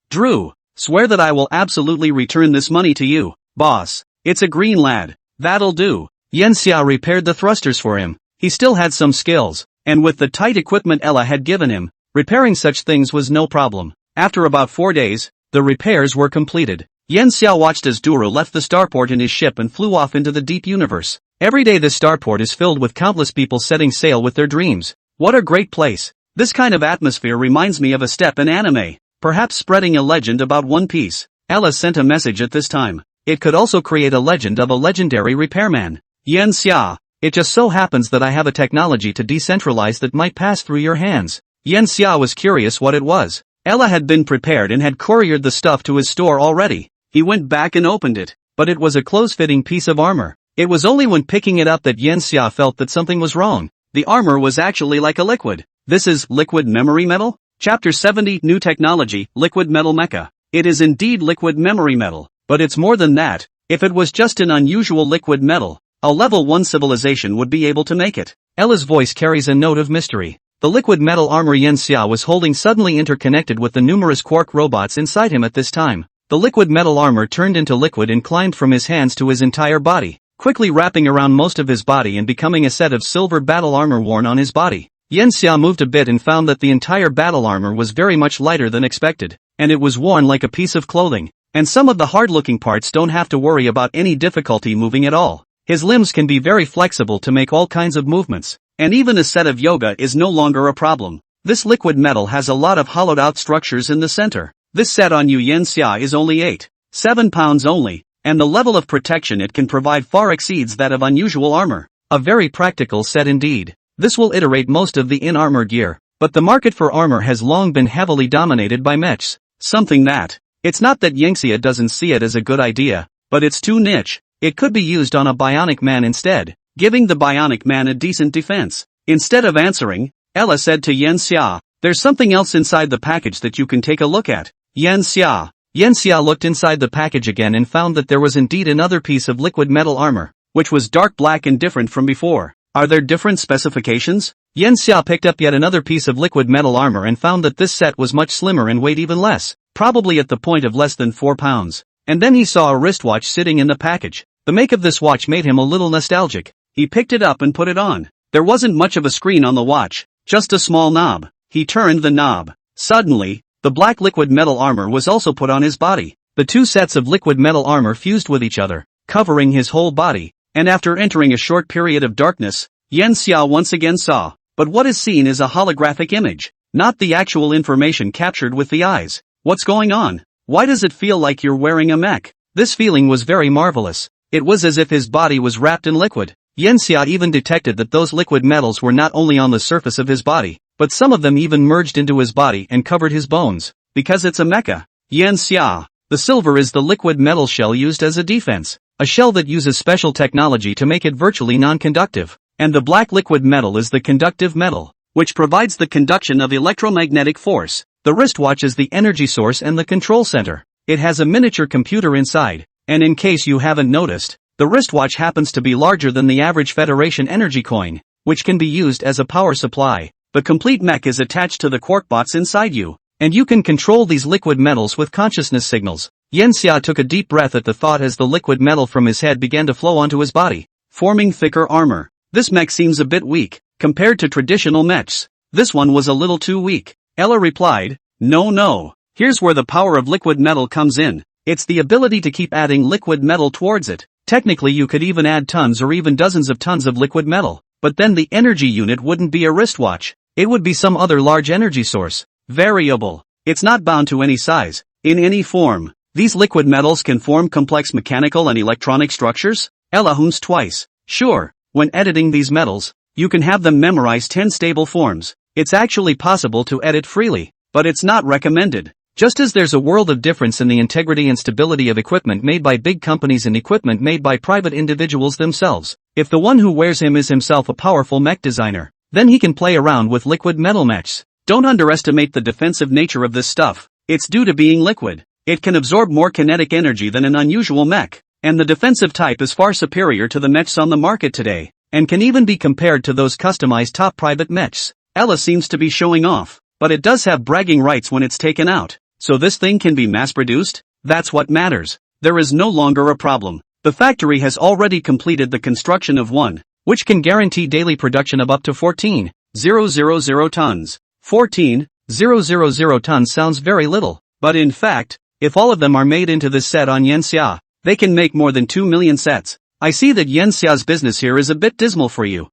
Speaker 1: Drew, swear that I will absolutely return this money to you, boss. It's a green lad. That'll do. Yanxia repaired the thrusters for him. He still had some skills, and with the tight equipment Ella had given him, repairing such things was no problem. After about 4 days, the repairs were completed. Yanxia watched as Duru left the starport in his ship and flew off into the deep universe. Every day this starport is filled with countless people setting sail with their dreams. What a great place. This kind of atmosphere reminds me of a step in anime, perhaps spreading a legend about One Piece. Ella sent a message at this time. It could also create a legend of a legendary repairman. Yanxia, it just so happens that I have a technology to decentralize that might pass through your hands. Yanxia was curious what it was. Ella had been prepared and had couriered the stuff to his store already. He went back and opened it, but it was a close-fitting piece of armor. It was only when picking it up that Yanxia felt that something was wrong. The armor was actually like a liquid. This is liquid memory metal? Chapter 70 New Technology, Liquid Metal Mecha. It is indeed liquid memory metal, but it's more than that. If it was just an unusual liquid metal, a level 1 civilization would be able to make it. Ella's voice carries a note of mystery. The liquid metal armor Yanxia was holding suddenly interconnected with the numerous quark robots inside him at this time. The liquid metal armor turned into liquid and climbed from his hands to his entire body, quickly wrapping around most of his body and becoming a set of silver battle armor worn on his body. Yanxia moved a bit and found that the entire battle armor was very much lighter than expected, and it was worn like a piece of clothing, and some of the hard-looking parts don't have to worry about any difficulty moving at all. His limbs can be very flexible to make all kinds of movements, and even a set of yoga is no longer a problem. This liquid metal has a lot of hollowed-out structures in the center. This set on you Yanxia is only 7 pounds only, and the level of protection it can provide far exceeds that of unusual armor. A very practical set indeed. This will iterate most of the in-armor gear, but the market for armor has long been heavily dominated by mechs. Something that, it's not that Yangxia doesn't see it as a good idea, but it's too niche. It could be used on a bionic man instead, giving the bionic man a decent defense. Instead of answering, Ella said to Yangxia, "There's something else inside the package that you can take a look at." Yangxia looked inside the package again and found that there was indeed another piece of liquid metal armor, which was dark black and different from before. Are there different specifications? Yangxia picked up yet another piece of liquid metal armor and found that this set was much slimmer and weighed even less, probably at the point of less than 4 pounds. And then he saw a wristwatch sitting in the package. The make of this watch made him a little nostalgic. He picked it up and put it on. There wasn't much of a screen on the watch, just a small knob. He turned the knob. Suddenly, the black liquid metal armor was also put on his body. The two sets of liquid metal armor fused with each other, covering his whole body, and after entering a short period of darkness, Yangxia once again saw. But what is seen is a holographic image, not the actual information captured with the eyes. What's going on? Why does it feel like you're wearing a mech? This feeling was very marvelous. It was as if his body was wrapped in liquid. Yangxia even detected that those liquid metals were not only on the surface of his body, but some of them even merged into his body and covered his bones. Because it's a mecha. Yangxia. The silver is the liquid metal shell used as a defense, a shell that uses special technology to make it virtually non-conductive. And the black liquid metal is the conductive metal, which provides the conduction of electromagnetic force. The wristwatch is the energy source and the control center. It has a miniature computer inside, and in case you haven't noticed, the wristwatch happens to be larger than the average Federation energy coin, which can be used as a power supply. The complete mech is attached to the quarkbots inside you, and you can control these liquid metals with consciousness signals. Yangxia took a deep breath at the thought as the liquid metal from his head began to flow onto his body, forming thicker armor. This mech seems a bit weak, compared to traditional mechs. This one was a little too weak. Ella replied, No. Here's where the power of liquid metal comes in. It's the ability to keep adding liquid metal towards it. Technically you could even add tons or even dozens of tons of liquid metal, but then the energy unit wouldn't be a wristwatch. It would be some other large energy source. Variable. It's not bound to any size, in any form. These liquid metals can form complex mechanical and electronic structures? Ella hummed twice. Sure. When editing these metals, you can have them memorize 10 stable forms. It's actually possible to edit freely, but it's not recommended. Just as there's a world of difference in the integrity and stability of equipment made by big companies and equipment made by private individuals themselves. If the one who wears him is himself a powerful mech designer, then he can play around with liquid metal mechs. Don't underestimate the defensive nature of this stuff. It's due to being liquid. It can absorb more kinetic energy than an unusual mech. And the defensive type is far superior to the mechs on the market today, and can even be compared to those customized top private mechs. Ella seems to be showing off, but it does have bragging rights when it's taken out. So this thing can be mass-produced? That's what matters. There is no longer a problem. The factory has already completed the construction of one, which can guarantee daily production of up to 14,000 tons. 14,000 tons sounds very little, but in fact, if all of them are made into this set on Yangxia, they can make more than 2 million sets. I see that Yangxia's business here is a bit dismal for you.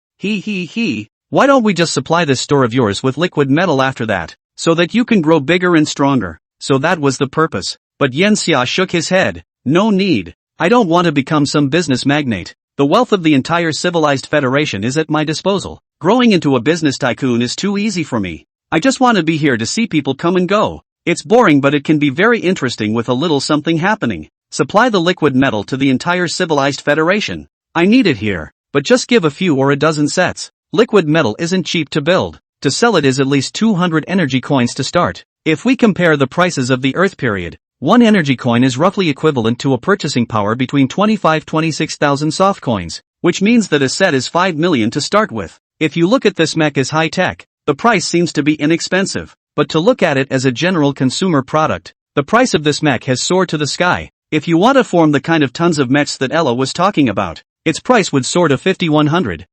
Speaker 1: Why don't we just supply this store of yours with liquid metal after that, so that you can grow bigger and stronger? So that was the purpose. But Yangxia shook his head. No need. I don't want to become some business magnate. The wealth of the entire civilized federation is at my disposal. Growing into a business tycoon is too easy for me. I just want to be here to see people come and go. It's boring, but it can be very interesting with a little something happening. Supply the liquid metal to the entire civilized federation. I need it here, but just give a few or a dozen sets. Liquid metal isn't cheap to build. To sell it is at least 200 energy coins to start. If we compare the prices of the Earth period, one energy coin is roughly equivalent to a purchasing power between 25,000-26,000 soft coins, which means that a set is 5 million to start with. If you look at this mech as high-tech, the price seems to be inexpensive, but to look at it as a general consumer product, the price of this mech has soared to the sky. If you want to form the kind of tons of mechs that Ella was talking about, its price would soar to 5,100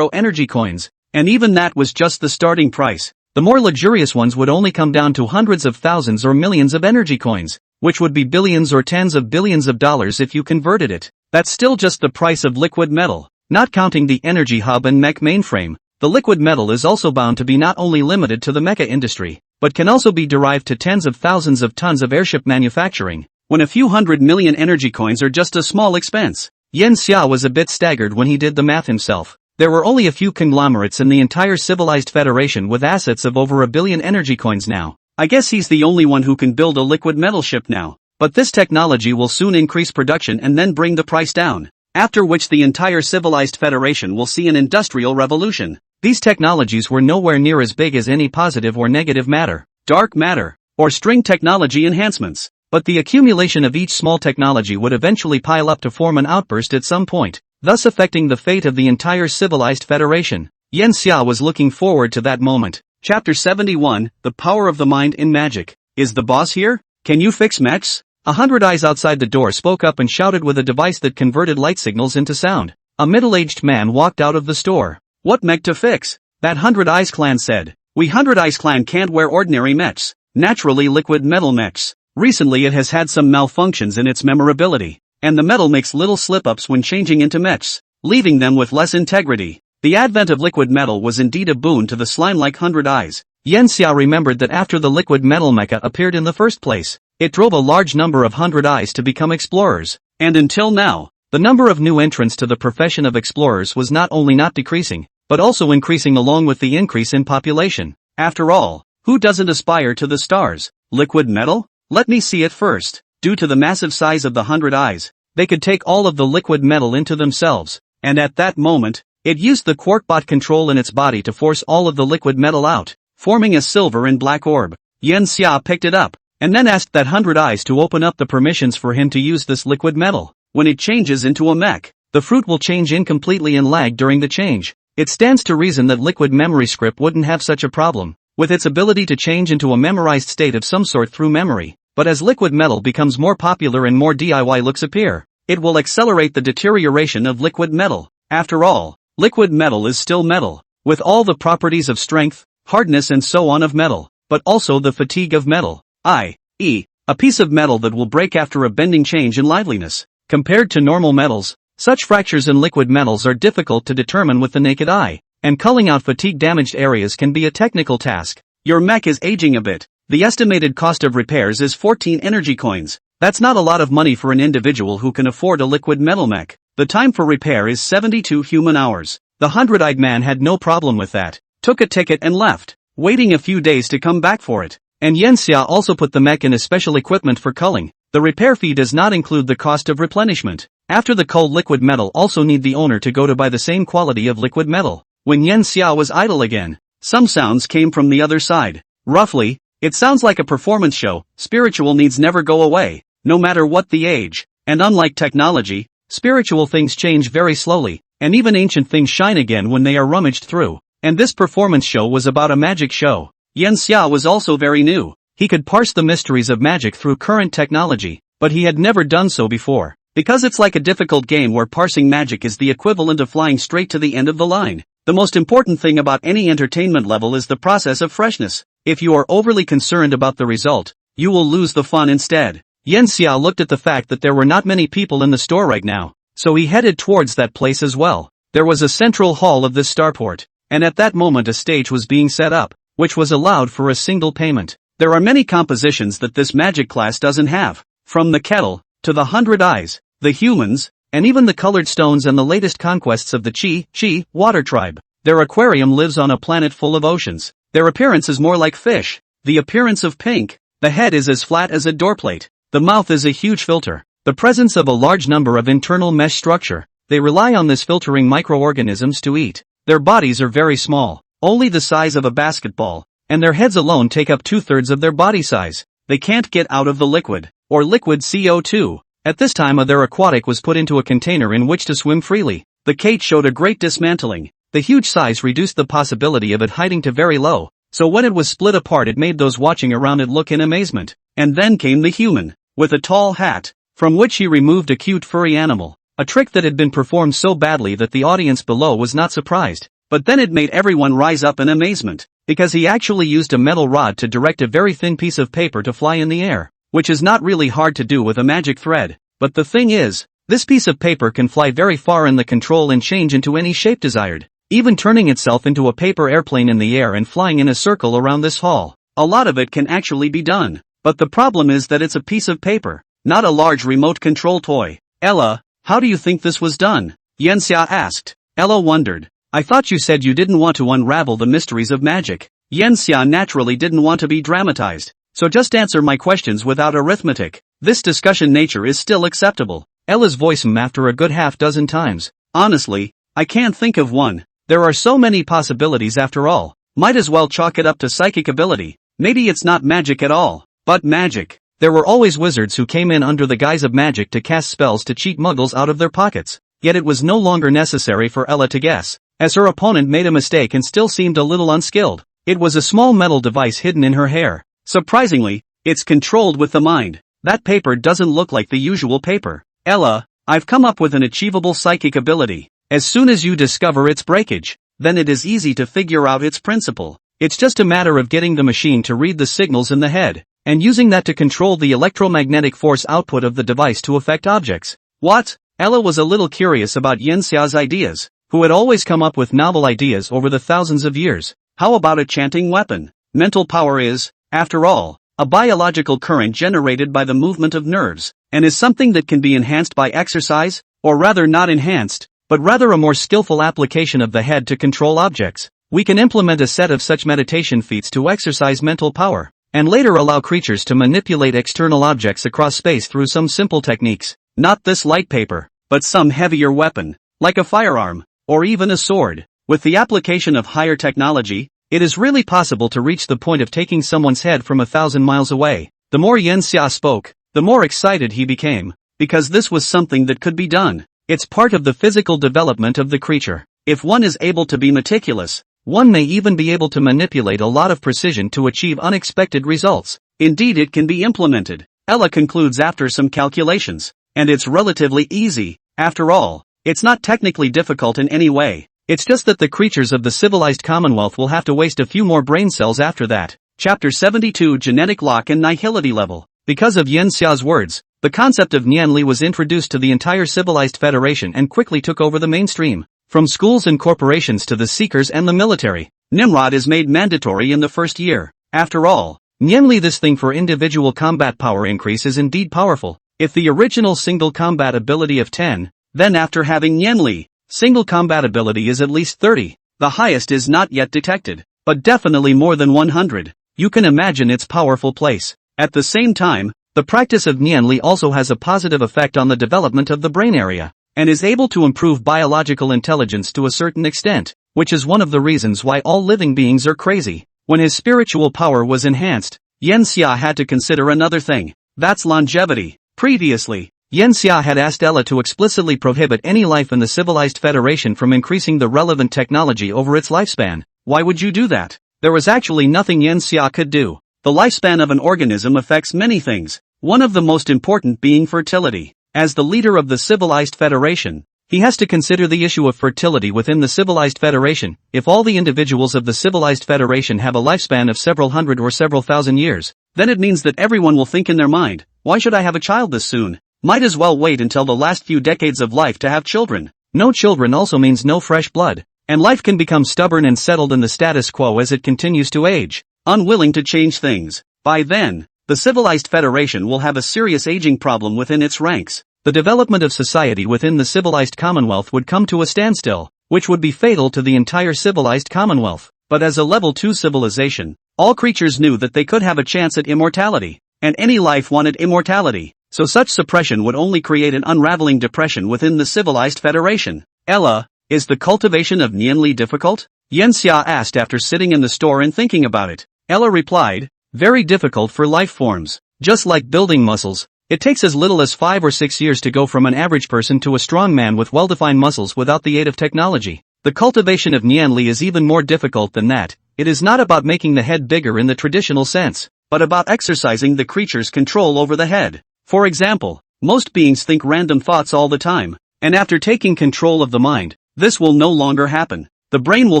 Speaker 1: energy coins, and even that was just the starting price. The more luxurious ones would only come down to hundreds of thousands or millions of energy coins, which would be billions or tens of billions of dollars if you converted it. That's still just the price of liquid metal, not counting the energy hub and mech mainframe. The liquid metal is also bound to be not only limited to the mecha industry, but can also be derived to tens of thousands of tons of airship manufacturing, when a few 100 million energy coins are just a small expense. Yan Xia was a bit staggered when he did the math himself. There were only a few conglomerates in the entire civilized federation with assets of over 1 billion energy coins now. I guess he's the only one who can build a liquid metal ship now. But this technology will soon increase production and then bring the price down. After which the entire civilized federation will see an industrial revolution. These technologies were nowhere near as big as any positive or negative matter, dark matter, or string technology enhancements. But the accumulation of each small technology would eventually pile up to form an outburst at some point, thus affecting the fate of the entire civilized federation. Yan Xia was looking forward to that moment. Chapter 71, The Power of the Mind in Magic. Is the boss here? Can you fix mechs? 100 eyes outside the door spoke up and shouted with a device that converted light signals into sound. A middle-aged man walked out of the store. What mech to fix? That 100 eyes clan said. We 100 eyes clan can't wear ordinary mechs. Naturally liquid metal mechs. Recently it has had some malfunctions in its memorability, and the metal makes little slip-ups when changing into mechs, leaving them with less integrity. The advent of liquid metal was indeed a boon to the slime-like 100 eyes. Yan Xia remembered that after the liquid metal mecha appeared in the first place, it drove a large number of 100 eyes to become explorers, and until now, the number of new entrants to the profession of explorers was not only not decreasing, but also increasing along with the increase in population. After all, who doesn't aspire to the stars? Liquid metal? Let me see it first. Due to the massive size of the 100 eyes, they could take all of the liquid metal into themselves, and at that moment, it used the quarkbot control in its body to force all of the liquid metal out, forming a silver and black orb. Yan Xia picked it up, and then asked that 100 eyes to open up the permissions for him to use this liquid metal. When it changes into a mech, the fruit will change incompletely and lag during the change. It stands to reason that liquid memory script wouldn't have such a problem, with its ability to change into a memorized state of some sort through memory. But as liquid metal becomes more popular and more DIY looks appear, it will accelerate the deterioration of liquid metal. After all, liquid metal is still metal, with all the properties of strength, hardness and so on of metal, but also the fatigue of metal, i.e., a piece of metal that will break after a bending change in liveliness. Compared to normal metals, such fractures in liquid metals are difficult to determine with the naked eye, and culling out fatigue-damaged areas can be a technical task. Your mech is aging a bit. The estimated cost of repairs is 14 energy coins. That's not a lot of money for an individual who can afford a liquid metal mech. The time for repair is 72 human hours. The 100-eyed man had no problem with that, took a ticket and left, waiting a few days to come back for it. And Yan Xia also put the mech in a special equipment for culling. The repair fee does not include the cost of replenishment. After the culled liquid metal also need the owner to go to buy the same quality of liquid metal. When Yan Xia was idle again, some sounds came from the other side. Roughly, it sounds like a performance show. Spiritual needs never go away, no matter what the age. And unlike technology, spiritual things change very slowly, and even ancient things shine again when they are rummaged through. And this performance show was about a magic show. Yan Xia was also very new. He could parse the mysteries of magic through current technology, but he had never done so before. Because it's like a difficult game where parsing magic is the equivalent of flying straight to the end of the line. The most important thing about any entertainment level is the process of freshness. If you are overly concerned about the result, you will lose the fun instead. Yan Xia looked at the fact that there were not many people in the store right now, so he headed towards that place as well. There was a central hall of this starport, and at that moment a stage was being set up, which was allowed for a single payment. There are many compositions that this magic class doesn't have, from the kettle, to the 100 eyes, the humans, and even the colored stones and the latest conquests of the Chi water tribe. Their aquarium lives on a planet full of oceans. Their appearance is more like fish. The appearance of pink. The head is as flat as a doorplate. The mouth is a huge filter. The presence of a large number of internal mesh structure. They rely on this filtering microorganisms to eat. Their bodies are very small, only the size of a basketball, and their heads alone take up 2/3 of their body size. They can't get out of the liquid, or liquid CO2. At this time their aquatic was put into a container in which to swim freely. The cage showed a great dismantling. The huge size reduced the possibility of it hiding to very low, so when it was split apart it made those watching around it look in amazement. And then came the human, with a tall hat, from which he removed a cute furry animal, a trick that had been performed so badly that the audience below was not surprised. But then it made everyone rise up in amazement, because he actually used a metal rod to direct a very thin piece of paper to fly in the air, which is not really hard to do with a magic thread. But the thing is, this piece of paper can fly very far in the control and change into any shape desired, even turning itself into a paper airplane in the air and flying in a circle around this hall. A lot of it can actually be done, but the problem is that it's a piece of paper. not a large remote control toy. Ella, how do you think this was done? Yanxia asked. Ella wondered. I thought you said you didn't want to unravel the mysteries of magic. Yanxia naturally didn't want to be dramatized, so just answer my questions without arithmetic. This discussion nature is still acceptable. Ella's voice after a good half dozen times. Honestly, I can't think of one. There are so many possibilities after all. Might as well chalk it up to psychic ability. Maybe it's not magic at all, but magic. There were always wizards who came in under the guise of magic to cast spells to cheat muggles out of their pockets. Yet it was no longer necessary for Ella to guess, as her opponent made a mistake and still seemed a little unskilled. It was a small metal device hidden in her hair. Surprisingly, it's controlled with the mind. That paper doesn't look like the usual paper. Ella, I've come up with an achievable psychic ability. As soon as you discover its breakage, then it is easy to figure out its principle. It's just a matter of getting the machine to read the signals in the head, and using that to control the electromagnetic force output of the device to affect objects. What? Ella was a little curious about Yanxia's ideas, who had always come up with novel ideas over the thousands of years. How about a chanting weapon? Mental power is, after all, a biological current generated by the movement of nerves, and is something that can be enhanced by exercise, or rather not enhanced, but rather a more skillful application of the head to control objects. We can implement a set of such meditation feats to exercise mental power, and later allow creatures to manipulate external objects across space through some simple techniques. Not this light paper, but some heavier weapon, like a firearm, or even a sword. With the application of higher technology, it is really possible to reach the point of taking someone's head from 1,000 miles away. The more Yanxia spoke, the more excited he became, because this was something that could be done. It's part of the physical development of the creature. If one is able to be meticulous, one may even be able to manipulate a lot of precision to achieve unexpected results. Indeed, it can be implemented. Ella concludes after some calculations, and it's relatively easy. After all, it's not technically difficult in any way. It's just that the creatures of the civilized Commonwealth will have to waste a few more brain cells after that. Chapter 72 Genetic Lock and Nihility Level. Because of Yanxia's words, the concept of Nianli was introduced to the entire civilized federation and quickly took over the mainstream. From schools and corporations to the seekers and the military, Nimrod is made mandatory in the first year. After all, Nianli, this thing for individual combat power increase, is indeed powerful. If the original single combat ability of 10, then after having Nianli, single combat ability is at least 30. The highest is not yet detected, but definitely more than 100. You can imagine its powerful place. At the same time, the practice of Nianli also has a positive effect on the development of the brain area, and is able to improve biological intelligence to a certain extent, which is one of the reasons why all living beings are crazy. When his spiritual power was enhanced, Yanxia had to consider another thing. That's longevity. Previously, Yanxia had asked Ella to explicitly prohibit any life in the civilized federation from increasing the relevant technology over its lifespan. Why would you do that? There was actually nothing Yanxia could do. The lifespan of an organism affects many things, one of the most important being fertility. As the leader of the civilized federation, he has to consider the issue of fertility within the civilized federation. If all the individuals of the civilized federation have a lifespan of several hundred or several thousand years, then it means that everyone will think in their mind, why should I have a child this soon? Might as well wait until the last few decades of life to have children. No children also means no fresh blood, and life can become stubborn and settled in the status quo as it continues to age, unwilling to change things. By then, the civilized federation will have a serious aging problem within its ranks. The development of society within the civilized commonwealth would come to a standstill, which would be fatal to the entire civilized commonwealth. But as a level 2 civilization, all creatures knew that they could have a chance at immortality, and any life wanted immortality, so such suppression would only create an unraveling depression within the civilized federation. Ella, is the cultivation of Nianli difficult? Yanxia asked after sitting in the store and thinking about it. Ella replied, very difficult for life forms. Just like building muscles, it takes as little as 5 or 6 years to go from an average person to a strong man with well-defined muscles without the aid of technology. The cultivation of Nianli is even more difficult than that. It is not about making the head bigger in the traditional sense, but about exercising the creature's control over the head. For example, most beings think random thoughts all the time, and after taking control of the mind, this will no longer happen. The brain will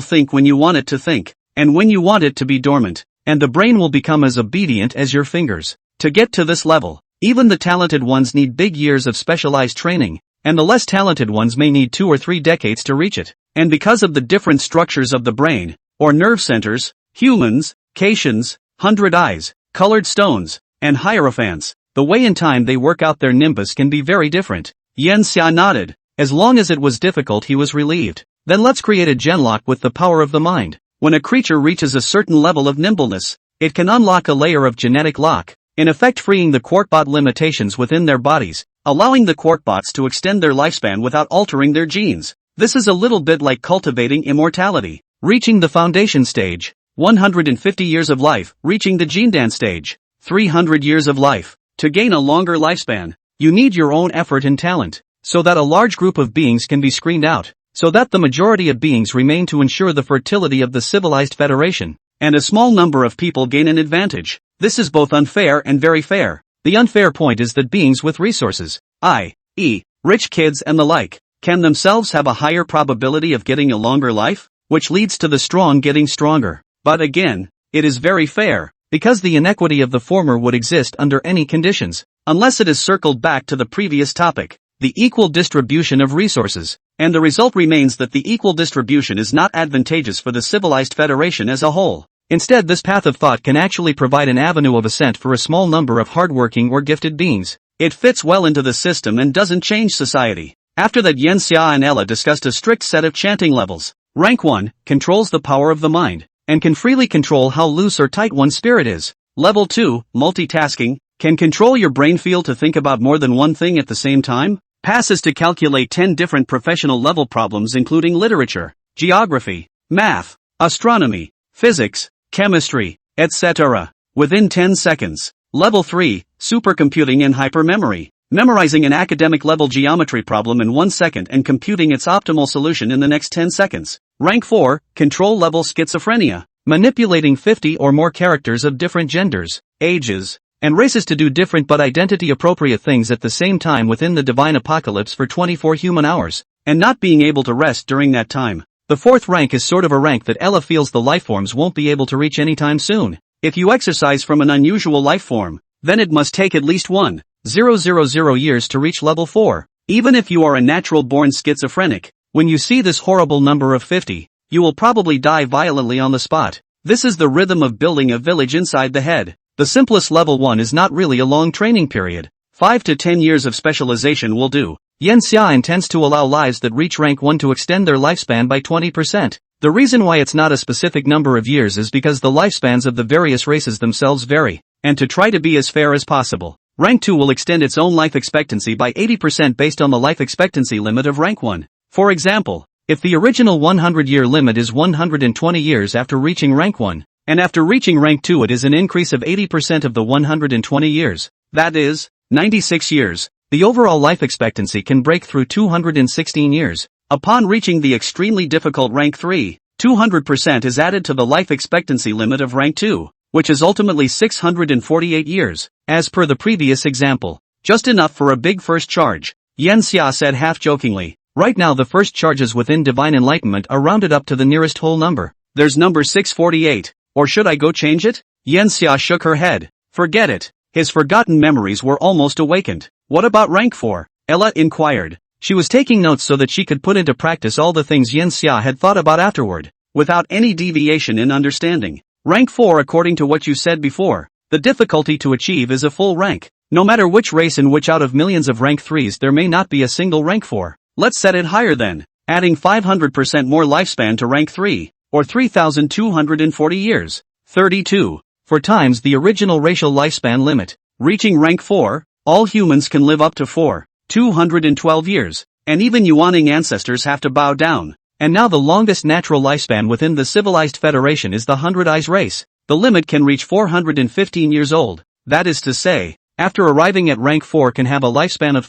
Speaker 1: think when you want it to think, and when you want it to be dormant, and the brain will become as obedient as your fingers. To get to this level, even the talented ones need big years of specialized training, and the less talented ones may need 2 or 3 decades to reach it. And because of the different structures of the brain, or nerve centers, humans, Caitians, 100 eyes, colored stones, and hierophants, the way and time they work out their nimbus can be very different. Yan Xia nodded. As long as it was difficult he was relieved. Then let's create a genlock with the power of the mind. When a creature reaches a certain level of nimbleness, it can unlock a layer of genetic lock, in effect freeing the quarkbot limitations within their bodies, allowing the quarkbots to extend their lifespan without altering their genes. This is a little bit like cultivating immortality. Reaching the foundation stage, 150 years of life. Reaching the gene dance stage, 300 years of life. To gain a longer lifespan, you need your own effort and talent, so that a large group of beings can be screened out, so that the majority of beings remain to ensure the fertility of the civilized federation, and a small number of people gain an advantage. This is both unfair and very fair. The unfair point is that beings with resources, i.e., rich kids and the like, can themselves have a higher probability of getting a longer life, which leads to the strong getting stronger. But again, it is very fair, because the inequity of the former would exist under any conditions, unless it is circled back to the previous topic, the equal distribution of resources, and the result remains that the equal distribution is not advantageous for the civilized federation as a whole. Instead, this path of thought can actually provide an avenue of ascent for a small number of hardworking or gifted beings. It fits well into the system and doesn't change society. After that, Yan Xia and Ella discussed a strict set of chanting levels. Rank 1 controls the power of the mind, and can freely control how loose or tight one's spirit is. Level 2, multitasking, can control your brain field to think about more than one thing at the same time. Passes to calculate 10 different professional level problems including literature, geography, math, astronomy, physics, chemistry, etc. within 10 seconds. Level 3, supercomputing and hypermemory, memorizing an academic level geometry problem in 1 second and computing its optimal solution in the next 10 seconds. Rank 4, control level schizophrenia, manipulating 50 or more characters of different genders, ages, and races to do different but identity-appropriate things at the same time within the divine apocalypse for 24 human hours, and not being able to rest during that time. The fourth rank is sort of a rank that Ella feels the lifeforms won't be able to reach anytime soon. If you exercise from an unusual lifeform, then it must take at least 1,000 years to reach level 4. Even if you are a natural-born schizophrenic, when you see this horrible number of 50, you will probably die violently on the spot. This is the rhythm of building a village inside the head. The simplest level 1 is not really a long training period. 5 to 10 years of specialization will do. Yan Xia intends to allow lives that reach rank 1 to extend their lifespan by 20%. The reason why it's not a specific number of years is because the lifespans of the various races themselves vary, and to try to be as fair as possible, rank 2 will extend its own life expectancy by 80% based on the life expectancy limit of rank 1. For example, if the original 100-year limit is 120 years after reaching rank 1, and after reaching rank 2 it is an increase of 80% of the 120 years, that is, 96 years, the overall life expectancy can break through 216 years. Upon reaching the extremely difficult rank 3, 200% is added to the life expectancy limit of rank 2, which is ultimately 648 years, as per the previous example. Just enough for a big first charge, Yan Xia said half-jokingly. Right now the first charges within divine enlightenment are rounded up to the nearest whole number. There's number 648. Or should I go change it? Yan Xia shook her head. Forget it. His forgotten memories were almost awakened. What about rank 4? Ella inquired. She was taking notes so that she could put into practice all the things Yan Xia had thought about afterward, without any deviation in understanding. Rank 4, according to what you said before, the difficulty to achieve is a full rank. No matter which race in which out of millions of rank 3s there may not be a single rank 4. Let's set it higher then, adding 500% more lifespan to rank 3. Or 3,240 years, 32, for times the original racial lifespan limit. Reaching rank 4, all humans can live up to 212 years, and even Yuaning ancestors have to bow down. And now the longest natural lifespan within the civilized federation is the 100 Eyes race. The limit can reach 415 years old, that is to say, after arriving at rank 4 can have a lifespan of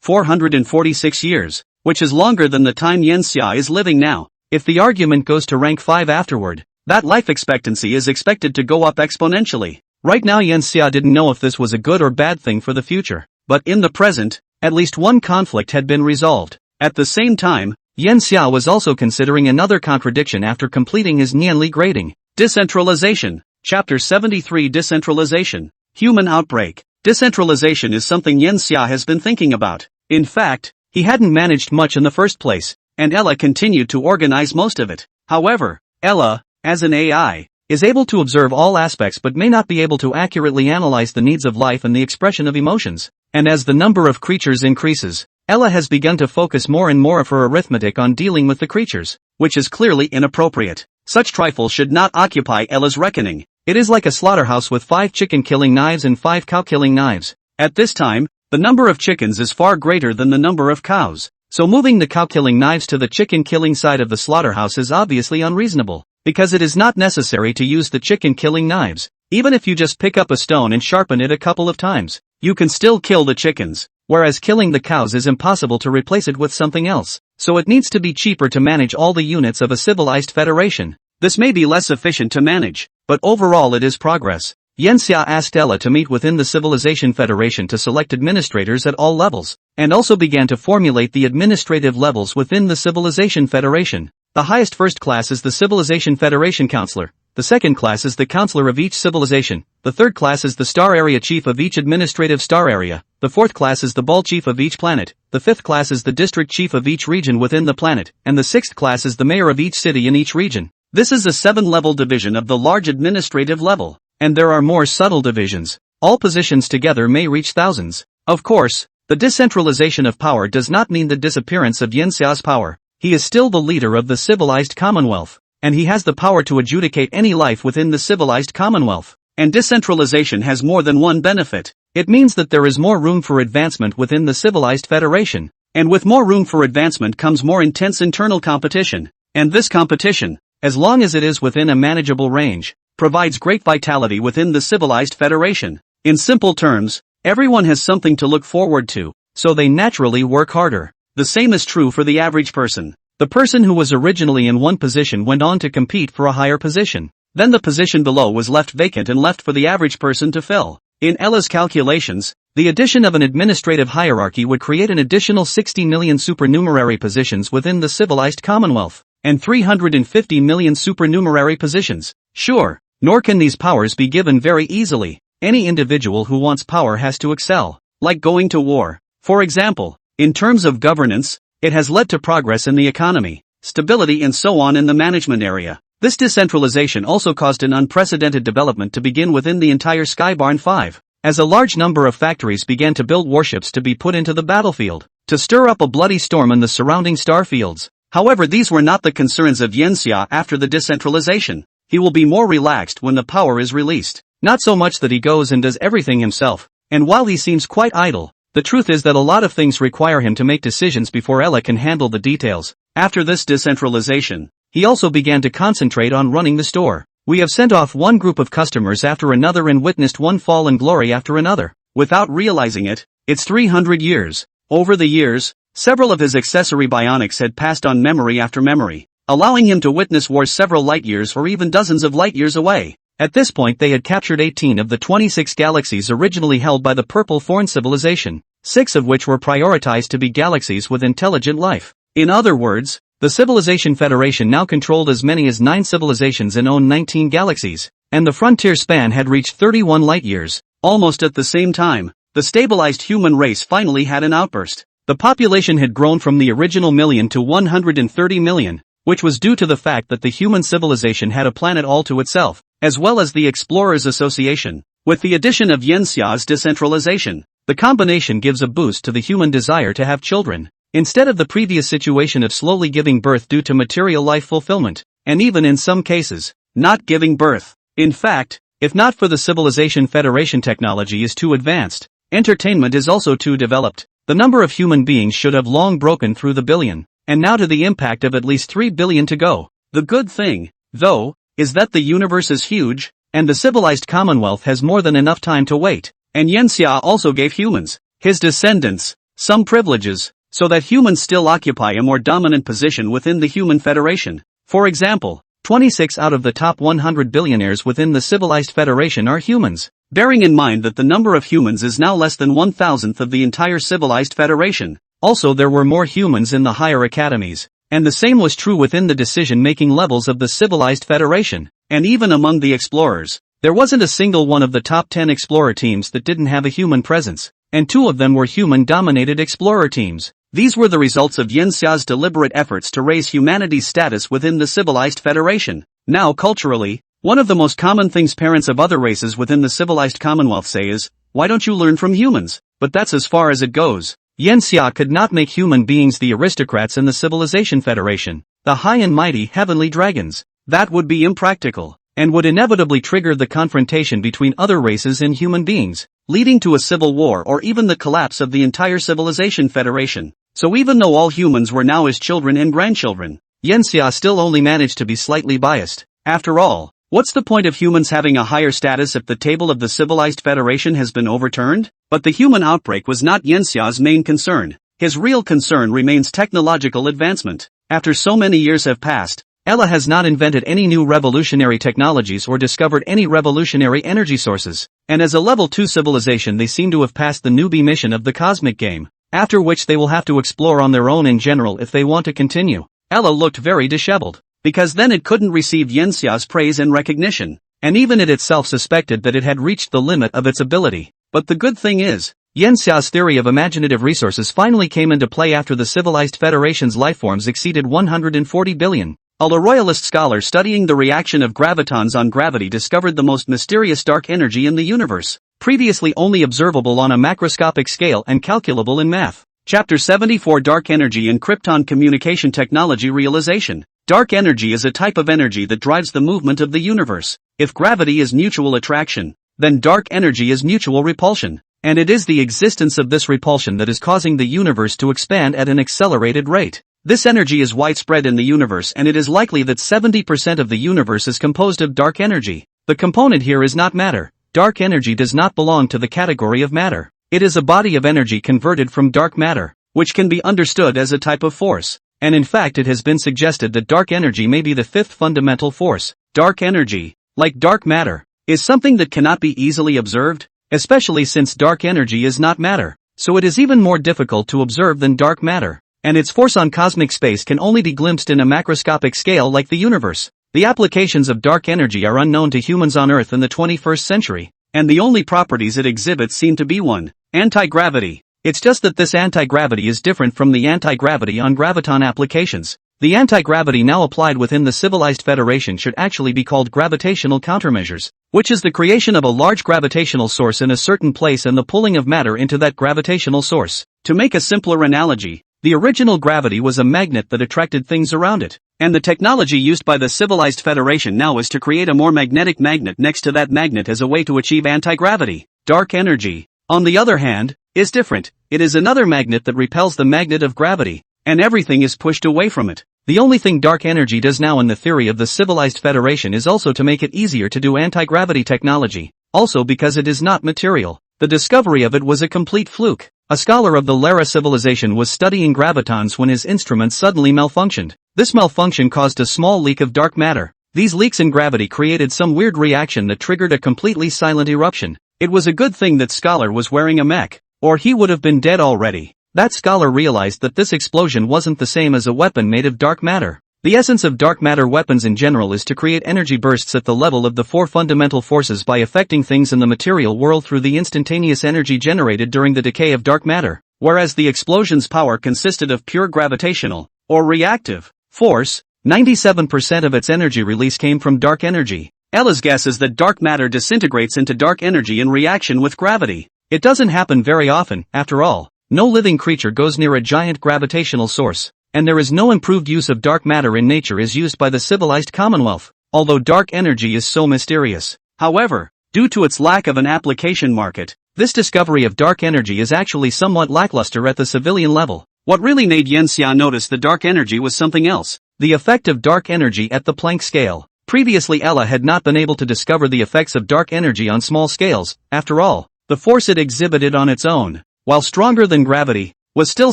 Speaker 1: 446 years, which is longer than the time Yan Xia is living now. If the argument goes to rank 5 afterward, that life expectancy is expected to go up exponentially. Right now Yan Xia didn't know if this was a good or bad thing for the future, but in the present, at least one conflict had been resolved. At the same time, Yan Xia was also considering another contradiction after completing his Nianli grading. Decentralization. Chapter 73 Decentralization. Human outbreak. Decentralization is something Yan Xia has been thinking about. In fact, he hadn't managed much in the first place, and Ella continued to organize most of it. However, Ella, as an AI, is able to observe all aspects but may not be able to accurately analyze the needs of life and the expression of emotions. And as the number of creatures increases, Ella has begun to focus more and more of her arithmetic on dealing with the creatures, which is clearly inappropriate. Such trifles should not occupy Ella's reckoning. It is like a slaughterhouse with 5 chicken-killing knives and 5 cow-killing knives. At this time, the number of chickens is far greater than the number of cows, so moving the cow-killing knives to the chicken-killing side of the slaughterhouse is obviously unreasonable, because it is not necessary to use the chicken-killing knives. Even if you just pick up a stone and sharpen it a couple of times, you can still kill the chickens, whereas killing the cows is impossible to replace it with something else, so it needs to be cheaper to manage all the units of a civilized federation. This may be less efficient to manage, but overall it is progress. Yanxia asked Ella to meet within the Civilization Federation to select administrators at all levels, and also began to formulate the administrative levels within the Civilization Federation. The highest first class is the Civilization Federation Counselor, the second class is the Counselor of each civilization, the third class is the Star Area Chief of each administrative star area, the fourth class is the Ball Chief of each planet, the fifth class is the District Chief of each region within the planet, and the sixth class is the Mayor of each city in each region. This is a 7-level division of the large administrative level, and there are more subtle divisions. All positions together may reach thousands. Of course, the decentralization of power does not mean the disappearance of Yanxia's power. He is still the leader of the civilized commonwealth, and he has the power to adjudicate any life within the civilized commonwealth. And decentralization has more than one benefit. It means that there is more room for advancement within the civilized federation. And with more room for advancement comes more intense internal competition. And this competition, as long as it is within a manageable range, provides great vitality within the civilized federation. In simple terms, everyone has something to look forward to, so they naturally work harder. The same is true for the average person. The person who was originally in one position went on to compete for a higher position. Then the position below was left vacant and left for the average person to fill. In Ella's calculations, the addition of an administrative hierarchy would create an additional 60 million supernumerary positions within the civilized commonwealth, and 350 million supernumerary positions. Sure, nor can these powers be given very easily. Any individual who wants power has to excel, like going to war. For example, in terms of governance, it has led to progress in the economy, stability and so on in the management area. This decentralization also caused an unprecedented development to begin within the entire Skybarn 5, as a large number of factories began to build warships to be put into the battlefield, to stir up a bloody storm in the surrounding star fields. However, these were not the concerns of Yanxia after the decentralization. He will be more relaxed when the power is released. Not so much that he goes and does everything himself, and while he seems quite idle, the truth is that a lot of things require him to make decisions before Ella can handle the details. After this decentralization, he also began to concentrate on running the store. We have sent off one group of customers after another and witnessed one fall in glory after another. Without realizing it, it's 300 years. Over the years, several of his accessory bionics had passed on memory after memory, allowing him to witness wars several light years or even dozens of light years away. At this point they had captured 18 of the 26 galaxies originally held by the Purple Thorn civilization, 6 of which were prioritized to be galaxies with intelligent life. In other words, the Civilization Federation now controlled as many as 9 civilizations and owned 19 galaxies, and the frontier span had reached 31 light years. Almost at the same time, the stabilized human race finally had an outburst. The population had grown from the original million to 130 million, which was due to the fact that the human civilization had a planet all to itself, as well as the Explorers Association. With the addition of Yanxia's decentralization, the combination gives a boost to the human desire to have children, instead of the previous situation of slowly giving birth due to material life fulfillment, and even in some cases, not giving birth. In fact, if not for the Civilization Federation, technology is too advanced, entertainment is also too developed. The number of human beings should have long broken through the billion, and now to the impact of at least 3 billion to go. The good thing, though, is that the universe is huge, and the civilized commonwealth has more than enough time to wait, and Yanxia also gave humans, his descendants, some privileges, so that humans still occupy a more dominant position within the human federation. For example, 26 out of the top 100 billionaires within the civilized federation are humans, bearing in mind that the number of humans is now less than 1,000th of the entire civilized federation. Also, there were more humans in the higher academies, and the same was true within the decision-making levels of the civilized federation, and even among the explorers. There wasn't a single one of the top 10 explorer teams that didn't have a human presence, and 2 of them were human-dominated explorer teams. These were the results of Yanxia's deliberate efforts to raise humanity's status within the civilized federation. Now culturally, One of the most common things parents of other races within the civilized Commonwealth say is, "Why don't you learn from humans?" But that's as far as it goes. Yanxia could not make human beings the aristocrats in the Civilization Federation, the high and mighty heavenly dragons. That would be impractical, and would inevitably trigger the confrontation between other races and human beings, leading to a civil war or even the collapse of the entire Civilization Federation. So even though all humans were now his children and grandchildren, Yanxia still only managed to be slightly biased. After all, what's the point of humans having a higher status if the table of the Civilized Federation has been overturned? But the human outbreak was not Yanxia's main concern. His real concern remains technological advancement. After so many years have passed, Ella has not invented any new revolutionary technologies or discovered any revolutionary energy sources, and as a level 2 civilization they seem to have passed the newbie mission of the cosmic game, after which they will have to explore on their own in general if they want to continue. Ella looked very disheveled, because then it couldn't receive Yanxia's praise and recognition, and even it itself suspected that it had reached the limit of its ability. But the good thing is, Yanxia's theory of imaginative resources finally came into play after the Civilized Federation's lifeforms exceeded 140 billion. A royalist scholar studying the reaction of gravitons on gravity discovered the most mysterious dark energy in the universe, previously only observable on a macroscopic scale and calculable in math. Chapter 74 Dark Energy and Krypton Communication Technology Realization. Dark energy is a type of energy that drives the movement of the universe. If gravity is mutual attraction, then dark energy is mutual repulsion, and it is the existence of this repulsion that is causing the universe to expand at an accelerated rate. This energy is widespread in the universe, and it is likely that 70% of the universe is composed of dark energy. The component here is not matter. Dark energy does not belong to the category of matter. It is a body of energy converted from dark matter, which can be understood as a type of force. And in fact it has been suggested that dark energy may be the fifth fundamental force. Dark energy, like dark matter, is something that cannot be easily observed, especially since dark energy is not matter, so it is even more difficult to observe than dark matter. And its force on cosmic space can only be glimpsed in a macroscopic scale like the universe. The applications of dark energy are unknown to humans on Earth in the 21st century, and the only properties it exhibits seem to be 1. Anti-gravity. It's just that this anti-gravity is different from the anti-gravity on graviton applications. The anti-gravity now applied within the Civilized Federation should actually be called gravitational countermeasures, which is the creation of a large gravitational source in a certain place and the pulling of matter into that gravitational source. To make a simpler analogy, the original gravity was a magnet that attracted things around it, and the technology used by the Civilized Federation now is to create a more magnetic magnet next to that magnet as a way to achieve anti-gravity. Dark energy, on the other hand, is different. It is another magnet that repels the magnet of gravity, and everything is pushed away from it. The only thing dark energy does now in the theory of the Civilized Federation is also to make it easier to do anti-gravity technology, also because it is not material. The discovery of it was a complete fluke. A scholar of the Lara civilization was studying gravitons when his instrument suddenly malfunctioned. This malfunction caused a small leak of dark matter. These leaks in gravity created some weird reaction that triggered a completely silent eruption. It was a good thing that scholar was wearing a mech, or he would have been dead already. That scholar realized that this explosion wasn't the same as a weapon made of dark matter. The essence of dark matter weapons in general is to create energy bursts at the level of the 4 fundamental forces by affecting things in the material world through the instantaneous energy generated during the decay of dark matter, whereas the explosion's power consisted of pure gravitational, or reactive, force. 97% of its energy release came from dark energy. Ella's guess is that dark matter disintegrates into dark energy in reaction with gravity. It doesn't happen very often, after all. No living creature goes near a giant gravitational source, and there is no improved use of dark matter in nature is used by the civilized Commonwealth, although dark energy is so mysterious. However, due to its lack of an application market, this discovery of dark energy is actually somewhat lackluster at the civilian level. What really made Yanxia notice the dark energy was something else: the effect of dark energy at the Planck scale. Previously Ella had not been able to discover the effects of dark energy on small scales. After all, the force it exhibited on its own, while stronger than gravity, was still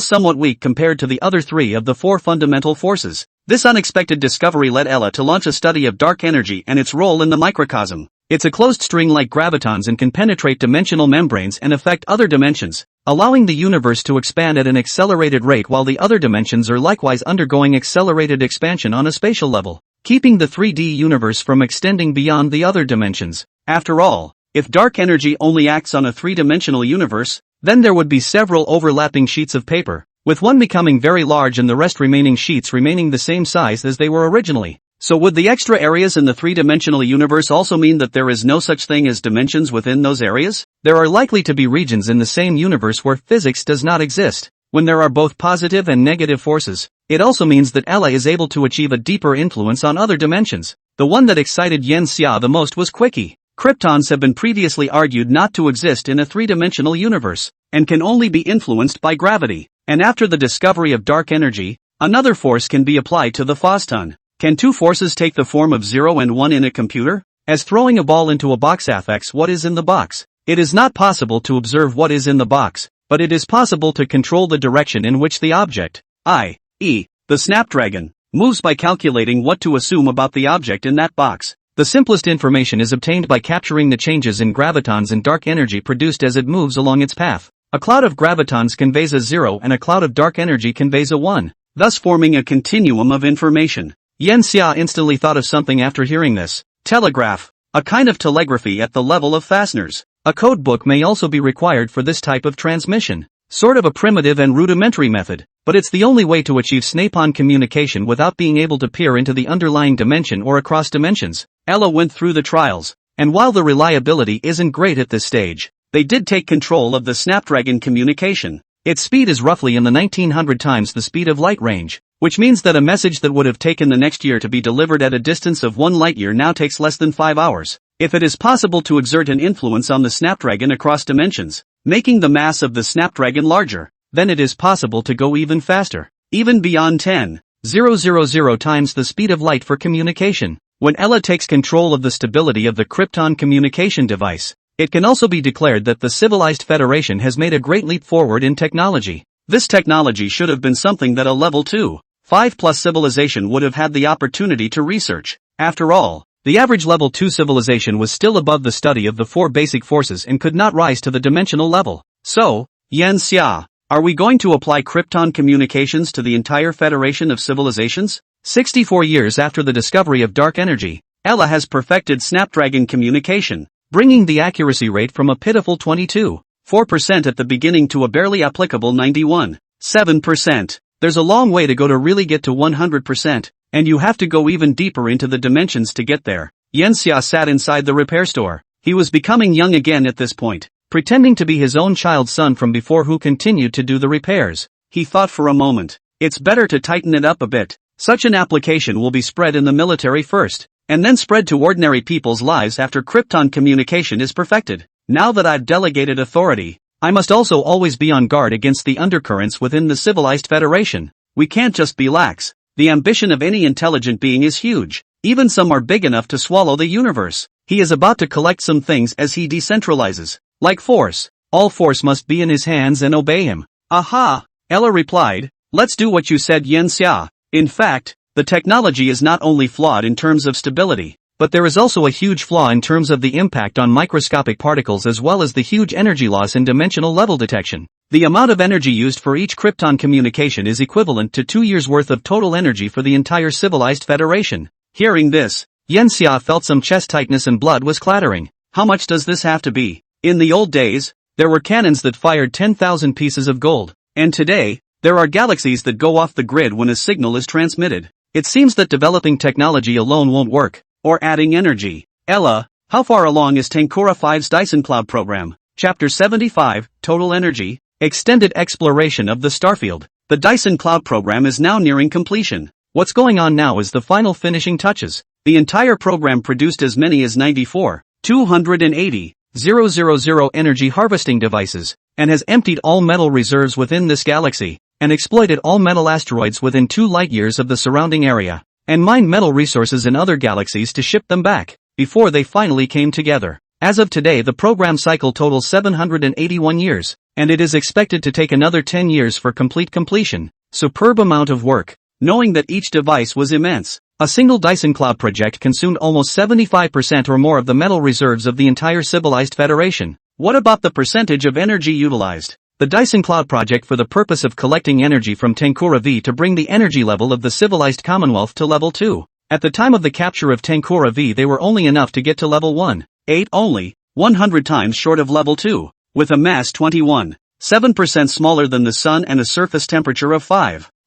Speaker 1: somewhat weak compared to the other 3 of the 4 fundamental forces. This unexpected discovery led Ella to launch a study of dark energy and its role in the microcosm. It's a closed string like gravitons and can penetrate dimensional membranes and affect other dimensions, allowing the universe to expand at an accelerated rate while the other dimensions are likewise undergoing accelerated expansion on a spatial level, keeping the 3D universe from extending beyond the other dimensions. After all, if dark energy only acts on a 3-dimensional universe, then there would be several overlapping sheets of paper, with one becoming very large and the rest remaining sheets remaining the same size as they were originally. So would the extra areas in the three-dimensional universe also mean that there is no such thing as dimensions within those areas? There are likely to be regions in the same universe where physics does not exist. When there are both positive and negative forces, it also means that Ella is able to achieve a deeper influence on other dimensions. The one that excited Yen Xia the most was Quickie. Kryptons have been previously argued not to exist in a three-dimensional universe, and can only be influenced by gravity. And after the discovery of dark energy, another force can be applied to the photon. Can two forces take the form of 0 and 1 in a computer? As throwing a ball into a box affects what is in the box. It is not possible to observe what is in the box, but it is possible to control the direction in which the object, i.e., the snapdragon, moves by calculating what to assume about the object in that box. The simplest information is obtained by capturing the changes in gravitons and dark energy produced as it moves along its path. A cloud of gravitons conveys a 0 and a cloud of dark energy conveys a 1, thus forming a continuum of information. Yen Xia instantly thought of something after hearing this. Telegraph. A kind of telegraphy at the level of fasteners. A code book may also be required for this type of transmission. Sort of a primitive and rudimentary method, but it's the only way to achieve snap-on communication without being able to peer into the underlying dimension or across dimensions. Ella went through the trials, and while the reliability isn't great at this stage, they did take control of the Snapdragon communication. Its speed is roughly in the 1900 times the speed of light range, which means that a message that would have taken the next year to be delivered at a distance of 1 light-year now takes less than 5 hours. If it is possible to exert an influence on the Snapdragon across dimensions, making the mass of the Snapdragon larger, then it is possible to go even faster, even beyond 10,000 times the speed of light for communication. When Ella takes control of the stability of the Krypton communication device, it can also be declared that the civilized Federation has made a great leap forward in technology. This technology should have been something that a level 2, 5+ civilization would have had the opportunity to research. After all, the average level 2 civilization was still above the study of the 4 basic forces and could not rise to the dimensional level. So, Yen Xia, are we going to apply Krypton communications to the entire Federation of Civilizations? 64 years after the discovery of dark energy, Ella has perfected Snapdragon communication, bringing the accuracy rate from a pitiful 22.4% at the beginning to a barely applicable 91.7%. There's a long way to go to really get to 100%, and you have to go even deeper into the dimensions to get there. Yen Xia sat inside the repair store. He was becoming young again at this point, pretending to be his own child's son from before who continued to do the repairs. He thought for a moment, it's better to tighten it up a bit. Such an application will be spread in the military first, and then spread to ordinary people's lives after Krypton communication is perfected. Now that I've delegated authority, I must also always be on guard against the undercurrents within the civilized Federation. We can't just be lax. The ambition of any intelligent being is huge. Even some are big enough to swallow the universe. He is about to collect some things as he decentralizes. Like force. All force must be in his hands and obey him. Aha! Ella replied, let's do what you said, Yen Xia. In fact, the technology is not only flawed in terms of stability, but there is also a huge flaw in terms of the impact on microscopic particles as well as the huge energy loss in dimensional level detection. The amount of energy used for each Krypton communication is equivalent to 2 years' worth of total energy for the entire civilized Federation. Hearing this, Yen Xia felt some chest tightness and blood was clattering. How much does this have to be? In the old days, there were cannons that fired 10,000 pieces of gold, and today, there are galaxies that go off the grid when a signal is transmitted. It seems that developing technology alone won't work, or adding energy. Ella, how far along is Tankura 5's Dyson Cloud program? Chapter 75, Total Energy, Extended Exploration of the Starfield. The Dyson Cloud program is now nearing completion. What's going on now is the final finishing touches. The entire program produced as many as 94,280,000 energy harvesting devices, and has emptied all metal reserves within this galaxy, and exploited all metal asteroids within 2 light-years of the surrounding area, and mined metal resources in other galaxies to ship them back, before they finally came together. As of today, the program cycle totals 781 years, and it is expected to take another 10 years for complete completion. Superb amount of work. Knowing that each device was immense, a single Dyson Cloud project consumed almost 75% or more of the metal reserves of the entire civilized Federation. What about the percentage of energy utilized? The Dyson Cloud project for the purpose of collecting energy from Tankura V to bring the energy level of the civilized Commonwealth to level 2. At the time of the capture of Tankura V, they were only enough to get to level 1, 8 only, 100 times short of level 2, with a mass 21.7% smaller than the Sun and a surface temperature of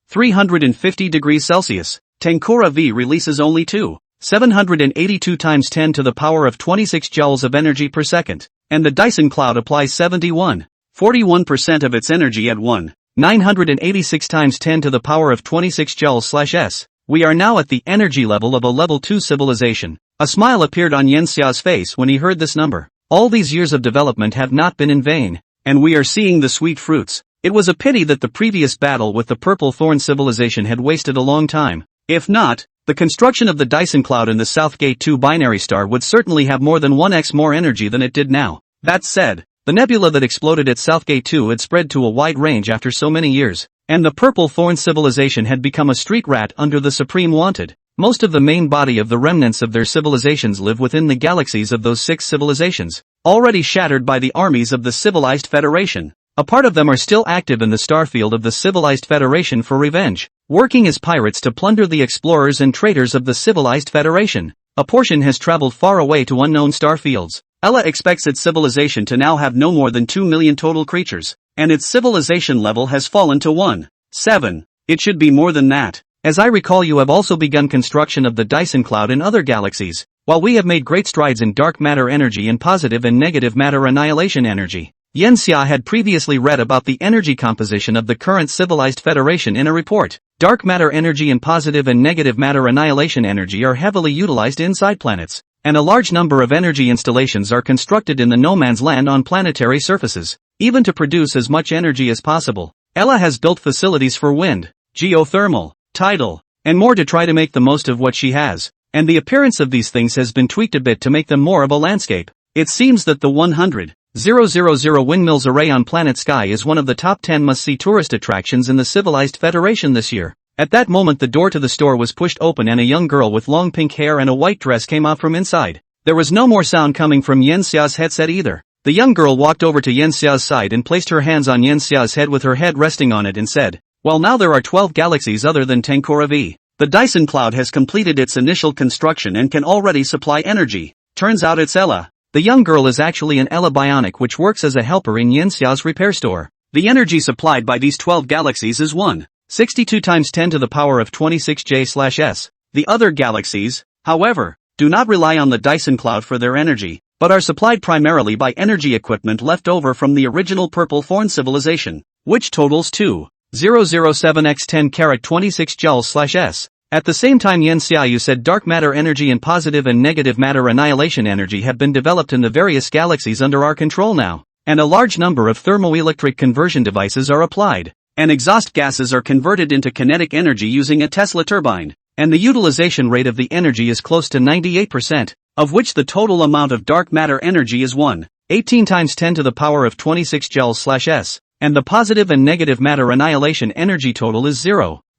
Speaker 1: 350 degrees Celsius. Tenkora V releases only 782 times 10 to the power of 26 joules of energy per second, and the Dyson Cloud applies 41% of its energy at 986 times 10 to the power of 26 joules/s. We are now at the energy level of a level 2 civilization. A smile appeared on Yanxia's face when he heard this number. All these years of development have not been in vain, and we are seeing the sweet fruits. It was a pity that the previous battle with the Purple Thorn civilization had wasted a long time. If not, the construction of the Dyson Cloud in the Southgate 2 binary star would certainly have more than 1x more energy than it did now. That said, the nebula that exploded at Southgate 2 had spread to a wide range after so many years, and the Purple Thorn civilization had become a street rat under the Supreme Wanted. Most of the main body of the remnants of their civilizations live within the galaxies of those 6 civilizations, already shattered by the armies of the Civilized Federation. A part of them are still active in the starfield of the Civilized Federation for revenge, working as pirates to plunder the explorers and traders of the Civilized Federation. A portion has traveled far away to unknown starfields. Ella expects its civilization to now have no more than 2 million total creatures, and its civilization level has fallen to 7. It should be more than that. As I recall, you have also begun construction of the Dyson Cloud in other galaxies. While we have made great strides in dark matter energy and positive and negative matter annihilation energy, Yanxia had previously read about the energy composition of the current Civilized Federation in a report. Dark matter energy and positive and negative matter annihilation energy are heavily utilized inside planets, and a large number of energy installations are constructed in the no man's land on planetary surfaces, even to produce as much energy as possible. Ella has built facilities for wind, geothermal, tidal, and more to try to make the most of what she has, and the appearance of these things has been tweaked a bit to make them more of a landscape. It seems that the 100,000 windmills array on Planet Sky is one of the top 10 must-see tourist attractions in the Civilized Federation this year. At that moment the door to the store was pushed open and a young girl with long pink hair and a white dress came out from inside. There was no more sound coming from Yanxia's headset either. The young girl walked over to Yanxia's side and placed her hands on Yanxia's head with her head resting on it and said, "Well, now there are 12 galaxies other than Tenkora V. The Dyson Cloud has completed its initial construction and can already supply energy. Turns out it's Ella." The young girl is actually an Ella Bionic which works as a helper in Yanxia's repair store. The energy supplied by these 12 galaxies is 62 times 10 to the power of 26 J/S. The other galaxies, however, do not rely on the Dyson Cloud for their energy, but are supplied primarily by energy equipment left over from the original Purple Thorn civilization, which totals 2007 x 10 carat 26 joules/s. At the same time, Yen Xiaoyu said dark matter energy and positive and negative matter annihilation energy have been developed in the various galaxies under our control now, and a large number of thermoelectric conversion devices are applied, and exhaust gases are converted into kinetic energy using a Tesla turbine, and the utilization rate of the energy is close to 98%, of which the total amount of dark matter energy is 18 times 10 to the power of 26 joules/s, and the positive and negative matter annihilation energy total is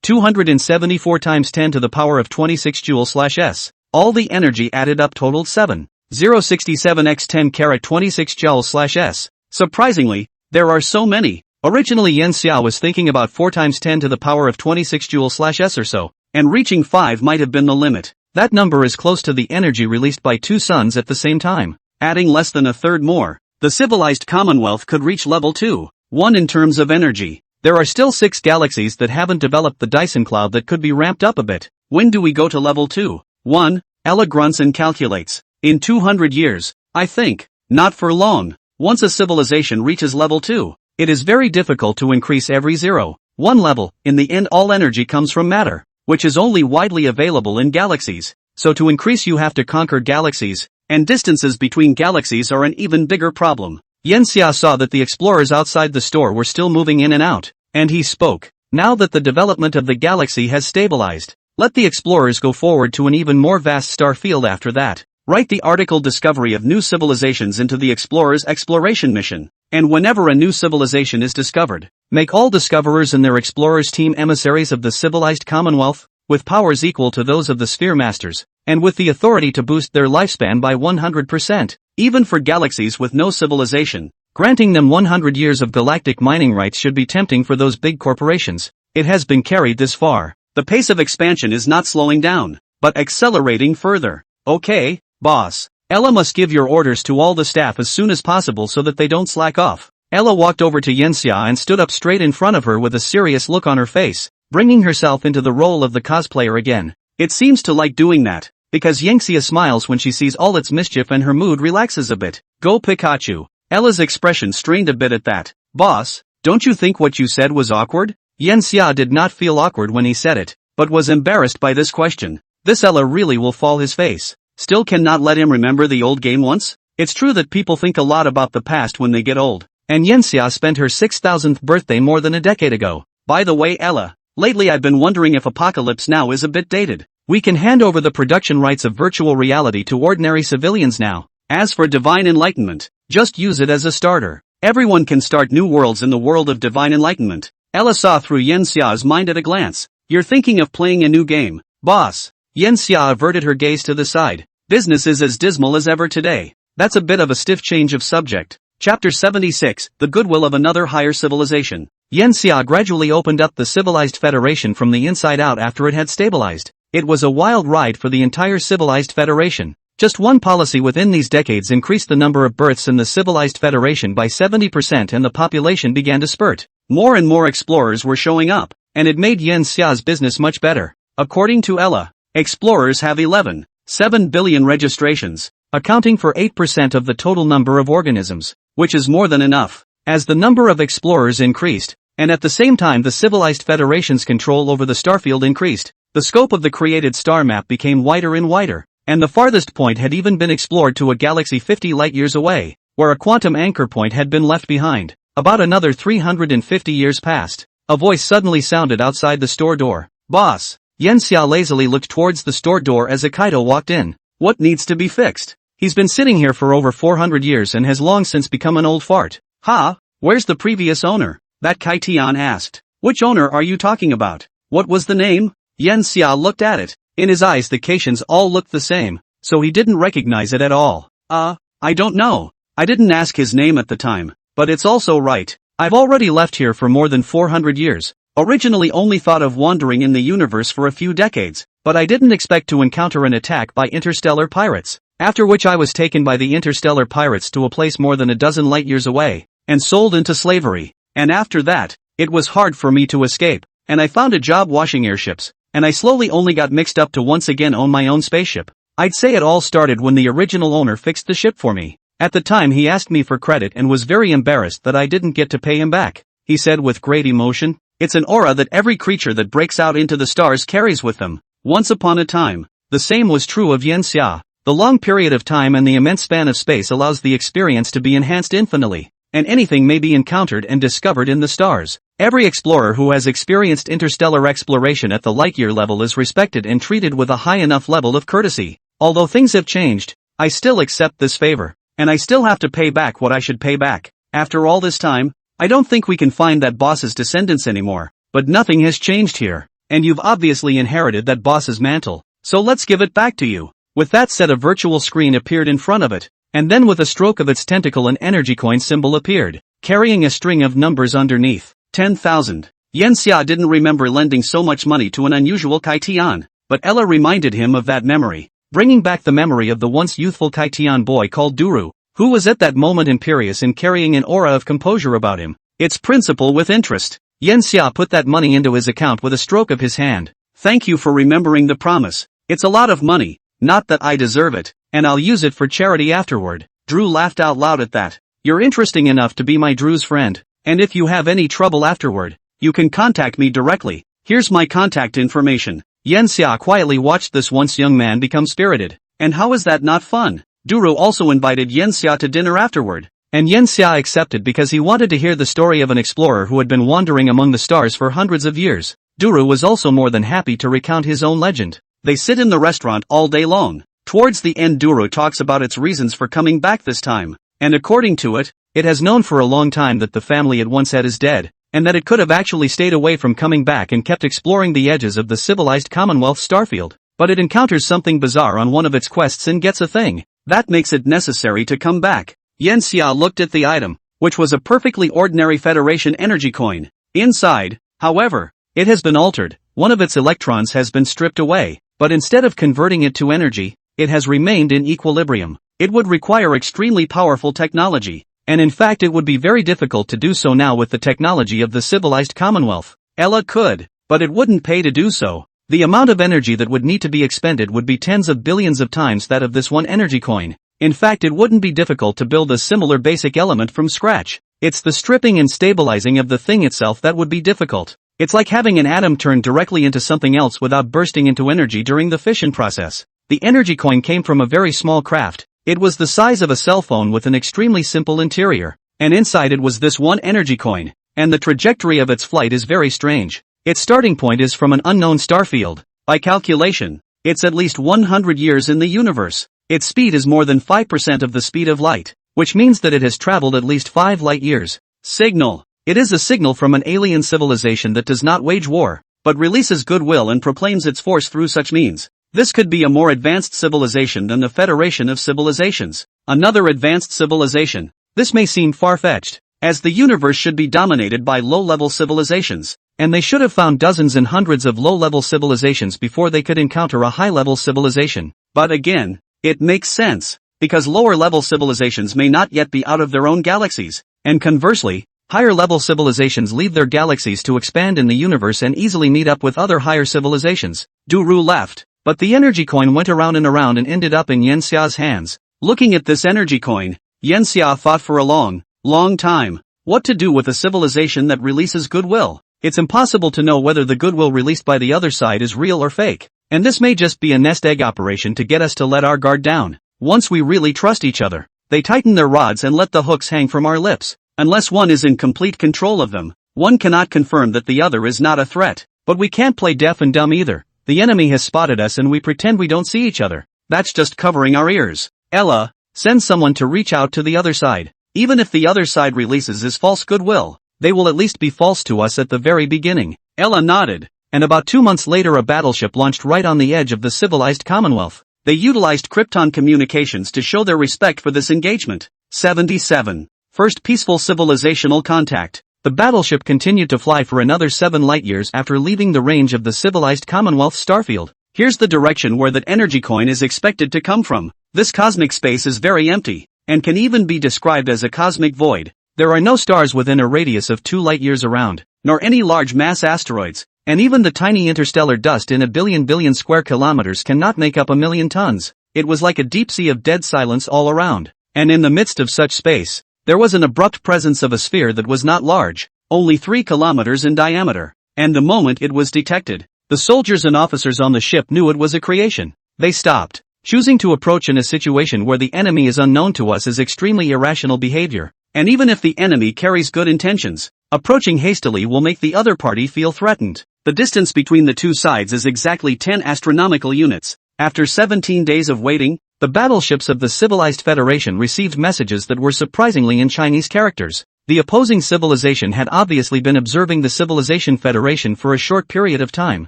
Speaker 1: 274 times 10 to the power of 26 joules/s. All the energy added up totaled 7067 x 10 carat 26 joules/s. Surprisingly, there are so many. Originally Yen Xiao was thinking about 4 times 10 to the power of 26 joules/s or so, and reaching 5 might have been the limit. That number is close to the energy released by 2 suns at the same time. Adding less than a third more, the civilized Commonwealth could reach level 2.1 in terms of energy. There are still 6 galaxies that haven't developed the Dyson Cloud that could be ramped up a bit. When do we go to level 2.1? Ella grunts and calculates. In 200 years, I think. Not for long. Once a civilization reaches level 2, it is very difficult to increase every 0.1 level. In the end, all energy comes from matter, which is only widely available in galaxies. So to increase you have to conquer galaxies, and distances between galaxies are an even bigger problem. Yen Xia saw that the explorers outside the store were still moving in and out, and he spoke. Now that the development of the galaxy has stabilized, let the explorers go forward to an even more vast star field after that. Write the article Discovery of New Civilizations into the Explorers Exploration Mission, and whenever a new civilization is discovered, make all discoverers and their explorers team emissaries of the civilized Commonwealth, with powers equal to those of the Sphere Masters, and with the authority to boost their lifespan by 100%, even for galaxies with no civilization. Granting them 100 years of galactic mining rights should be tempting for those big corporations. It has been carried this far. The pace of expansion is not slowing down, but accelerating further. Okay, boss. Ella must give your orders to all the staff as soon as possible so that they don't slack off. Ella walked over to Yen Xia and stood up straight in front of her with a serious look on her face. bringing herself into the role of the cosplayer again. It seems to like doing that, because Yangxia smiles when she sees all its mischief and her mood relaxes a bit. Go Pikachu. Ella's expression strained a bit at that. Boss, don't you think what you said was awkward? Yangxia did not feel awkward when he said it, but was embarrassed by this question. This Ella really will fall his face. Still cannot let him remember the old game once? It's true that people think a lot about the past when they get old, and Yangxia spent her 6,000th birthday more than a decade ago. By the way Ella, lately I've been wondering if Apocalypse Now is a bit dated. We can hand over the production rights of virtual reality to ordinary civilians now. As for Divine Enlightenment, just use it as a starter. Everyone can start new worlds in the world of Divine Enlightenment. Ella saw through Yangxia's mind at a glance. You're thinking of playing a new game, boss. Yangxia averted her gaze to the side. Business is as dismal as ever today. That's a bit of a stiff change of subject. Chapter 76, The Goodwill of Another Higher Civilization. Yangxia gradually opened up the Civilized Federation from the inside out after it had stabilized. It was a wild ride for the entire Civilized Federation. Just one policy within these decades increased the number of births in the Civilized Federation by 70% and the population began to spurt. More and more explorers were showing up, and it made Yangxia's business much better. According to Ella, explorers have 11.7 billion registrations, accounting for 8% of the total number of organisms, which is more than enough. As the number of explorers increased, and at the same time the Civilized Federation's control over the starfield increased, the scope of the created star map became wider and wider, and the farthest point had even been explored to a galaxy 50 light-years away, where a quantum anchor point had been left behind. About another 350 years passed. A voice suddenly sounded outside the store door. Boss. Yangxia lazily looked towards the store door as Akito walked in. What needs to be fixed? He's been sitting here for over 400 years and has long since become an old fart. Ha? Where's the previous owner? That Kaitian asked. Which owner are you talking about? What was the name? Yangxia looked at it. In his eyes the Kaitians all looked the same, so he didn't recognize it at all. I don't know. I didn't ask his name at the time, but it's also right. I've already left here for more than 400 years. Originally only thought of wandering in the universe for a few decades, but I didn't expect to encounter an attack by interstellar pirates, after which I was taken by the interstellar pirates to a place more than a dozen light-years away, and sold into slavery. And after that, it was hard for me to escape, and I found a job washing airships, and I slowly only got mixed up to once again own my own spaceship. I'd say it all started when the original owner fixed the ship for me. At the time he asked me for credit and was very embarrassed that I didn't get to pay him back. He said with great emotion, it's an aura that every creature that breaks out into the stars carries with them. Once upon a time, the same was true of Yangxia. The long period of time and the immense span of space allows the experience to be enhanced infinitely, and anything may be encountered and discovered in the stars. Every explorer who has experienced interstellar exploration at the light-year level is respected and treated with a high enough level of courtesy. Although things have changed, I still accept this favor, and I still have to pay back what I should pay back. After all this time, I don't think we can find that boss's descendants anymore, but nothing has changed here, and you've obviously inherited that boss's mantle, so let's give it back to you. With that said, a virtual screen appeared in front of it, and then with a stroke of its tentacle an energy coin symbol appeared, carrying a string of numbers underneath. 10,000. Yangxia didn't remember lending so much money to an unusual Kaitian, but Ella reminded him of that memory, bringing back the memory of the once youthful Kaitian boy called Duru, who was at that moment imperious and carrying an aura of composure about him. It's principal with interest. Yangxia put that money into his account with a stroke of his hand. Thank you for remembering the promise. It's a lot of money, not that I deserve it, and I'll use it for charity afterward. Drew laughed out loud at that. You're interesting enough to be my Drew's friend, and if you have any trouble afterward, you can contact me directly. Here's my contact information. Yangxia quietly watched this once young man become spirited. And how is that not fun? Duru also invited Yangxia to dinner afterward, and Yangxia accepted because he wanted to hear the story of an explorer who had been wandering among the stars for hundreds of years. Duru was also more than happy to recount his own legend. They sit in the restaurant all day long. Towards the end Duru talks about its reasons for coming back this time, and according to it, it has known for a long time that the family it once had is dead, and that it could have actually stayed away from coming back and kept exploring the edges of the civilized Commonwealth starfield, but it encounters something bizarre on one of its quests and gets a thing that makes it necessary to come back. Yangxia looked at the item, which was a perfectly ordinary Federation energy coin. Inside, however, it has been altered. One of its electrons has been stripped away, but instead of converting it to energy, it has remained in equilibrium. It would require extremely powerful technology, and in fact it would be very difficult to do so now with the technology of the civilized Commonwealth. Ella could, but it wouldn't pay to do so. The amount of energy that would need to be expended would be tens of billions of times that of this one energy coin. In fact, it wouldn't be difficult to build a similar basic element from scratch. It's the stripping and stabilizing of the thing itself that would be difficult. It's like having an atom turn directly into something else without bursting into energy during the fission process. The energy coin came from a very small craft. It was the size of a cell phone with an extremely simple interior. And inside it was this one energy coin. And the trajectory of its flight is very strange. Its starting point is from an unknown star field. By calculation, it's at least 100 years in the universe. Its speed is more than 5% of the speed of light, which means that it has traveled at least 5 light years. Signal. It is a signal from an alien civilization that does not wage war, but releases goodwill and proclaims its force through such means. This could be a more advanced civilization than the Federation of Civilizations. Another advanced civilization. This may seem far-fetched, as the universe should be dominated by low-level civilizations, and they should have found dozens and hundreds of low-level civilizations before they could encounter a high-level civilization. But again, it makes sense, because lower-level civilizations may not yet be out of their own galaxies, and conversely, higher-level civilizations leave their galaxies to expand in the universe and easily meet up with other higher civilizations. Duru left, but the energy coin went around and ended up in Yanxia's hands. Looking at this energy coin, Yanxia thought for a long time. What to do with a civilization that releases goodwill? It's impossible to know whether the goodwill released by the other side is real or fake. And this may just be a nest egg operation to get us to let our guard down. Once we really trust each other, they tighten their rods and let the hooks hang from our lips. Unless one is in complete control of them, one cannot confirm that the other is not a threat. But we can't play deaf and dumb either. The enemy has spotted us and we pretend we don't see each other. That's just covering our ears. Ella, send someone to reach out to the other side. Even if the other side releases is false goodwill, they will at least be false to us at the very beginning. Ella nodded. And about 2 months later a battleship launched right on the edge of the civilized Commonwealth. They utilized Krypton communications to show their respect for this engagement. 77. First peaceful civilizational contact. The battleship continued to fly for another 7 light years after leaving the range of the civilized Commonwealth starfield. Here's the direction where that energy coin is expected to come from. This cosmic space is very empty, and can even be described as a cosmic void. There are no stars within a radius of 2 light years around, nor any large mass asteroids. And even the tiny interstellar dust in a billion square kilometers cannot make up 1,000,000 tons. It was like a deep sea of dead silence all around. And in the midst of such space, there was an abrupt presence of a sphere that was not large, only 3 kilometers in diameter. And the moment it was detected, the soldiers and officers on the ship knew it was a creation. They stopped. Choosing to approach in a situation where the enemy is unknown to us is extremely irrational behavior. And even if the enemy carries good intentions, approaching hastily will make the other party feel threatened. The distance between the two sides is exactly 10 astronomical units. After 17 days of waiting, the battleships of the Civilized Federation received messages that were surprisingly in Chinese characters. The opposing civilization had obviously been observing the Civilization Federation for a short period of time,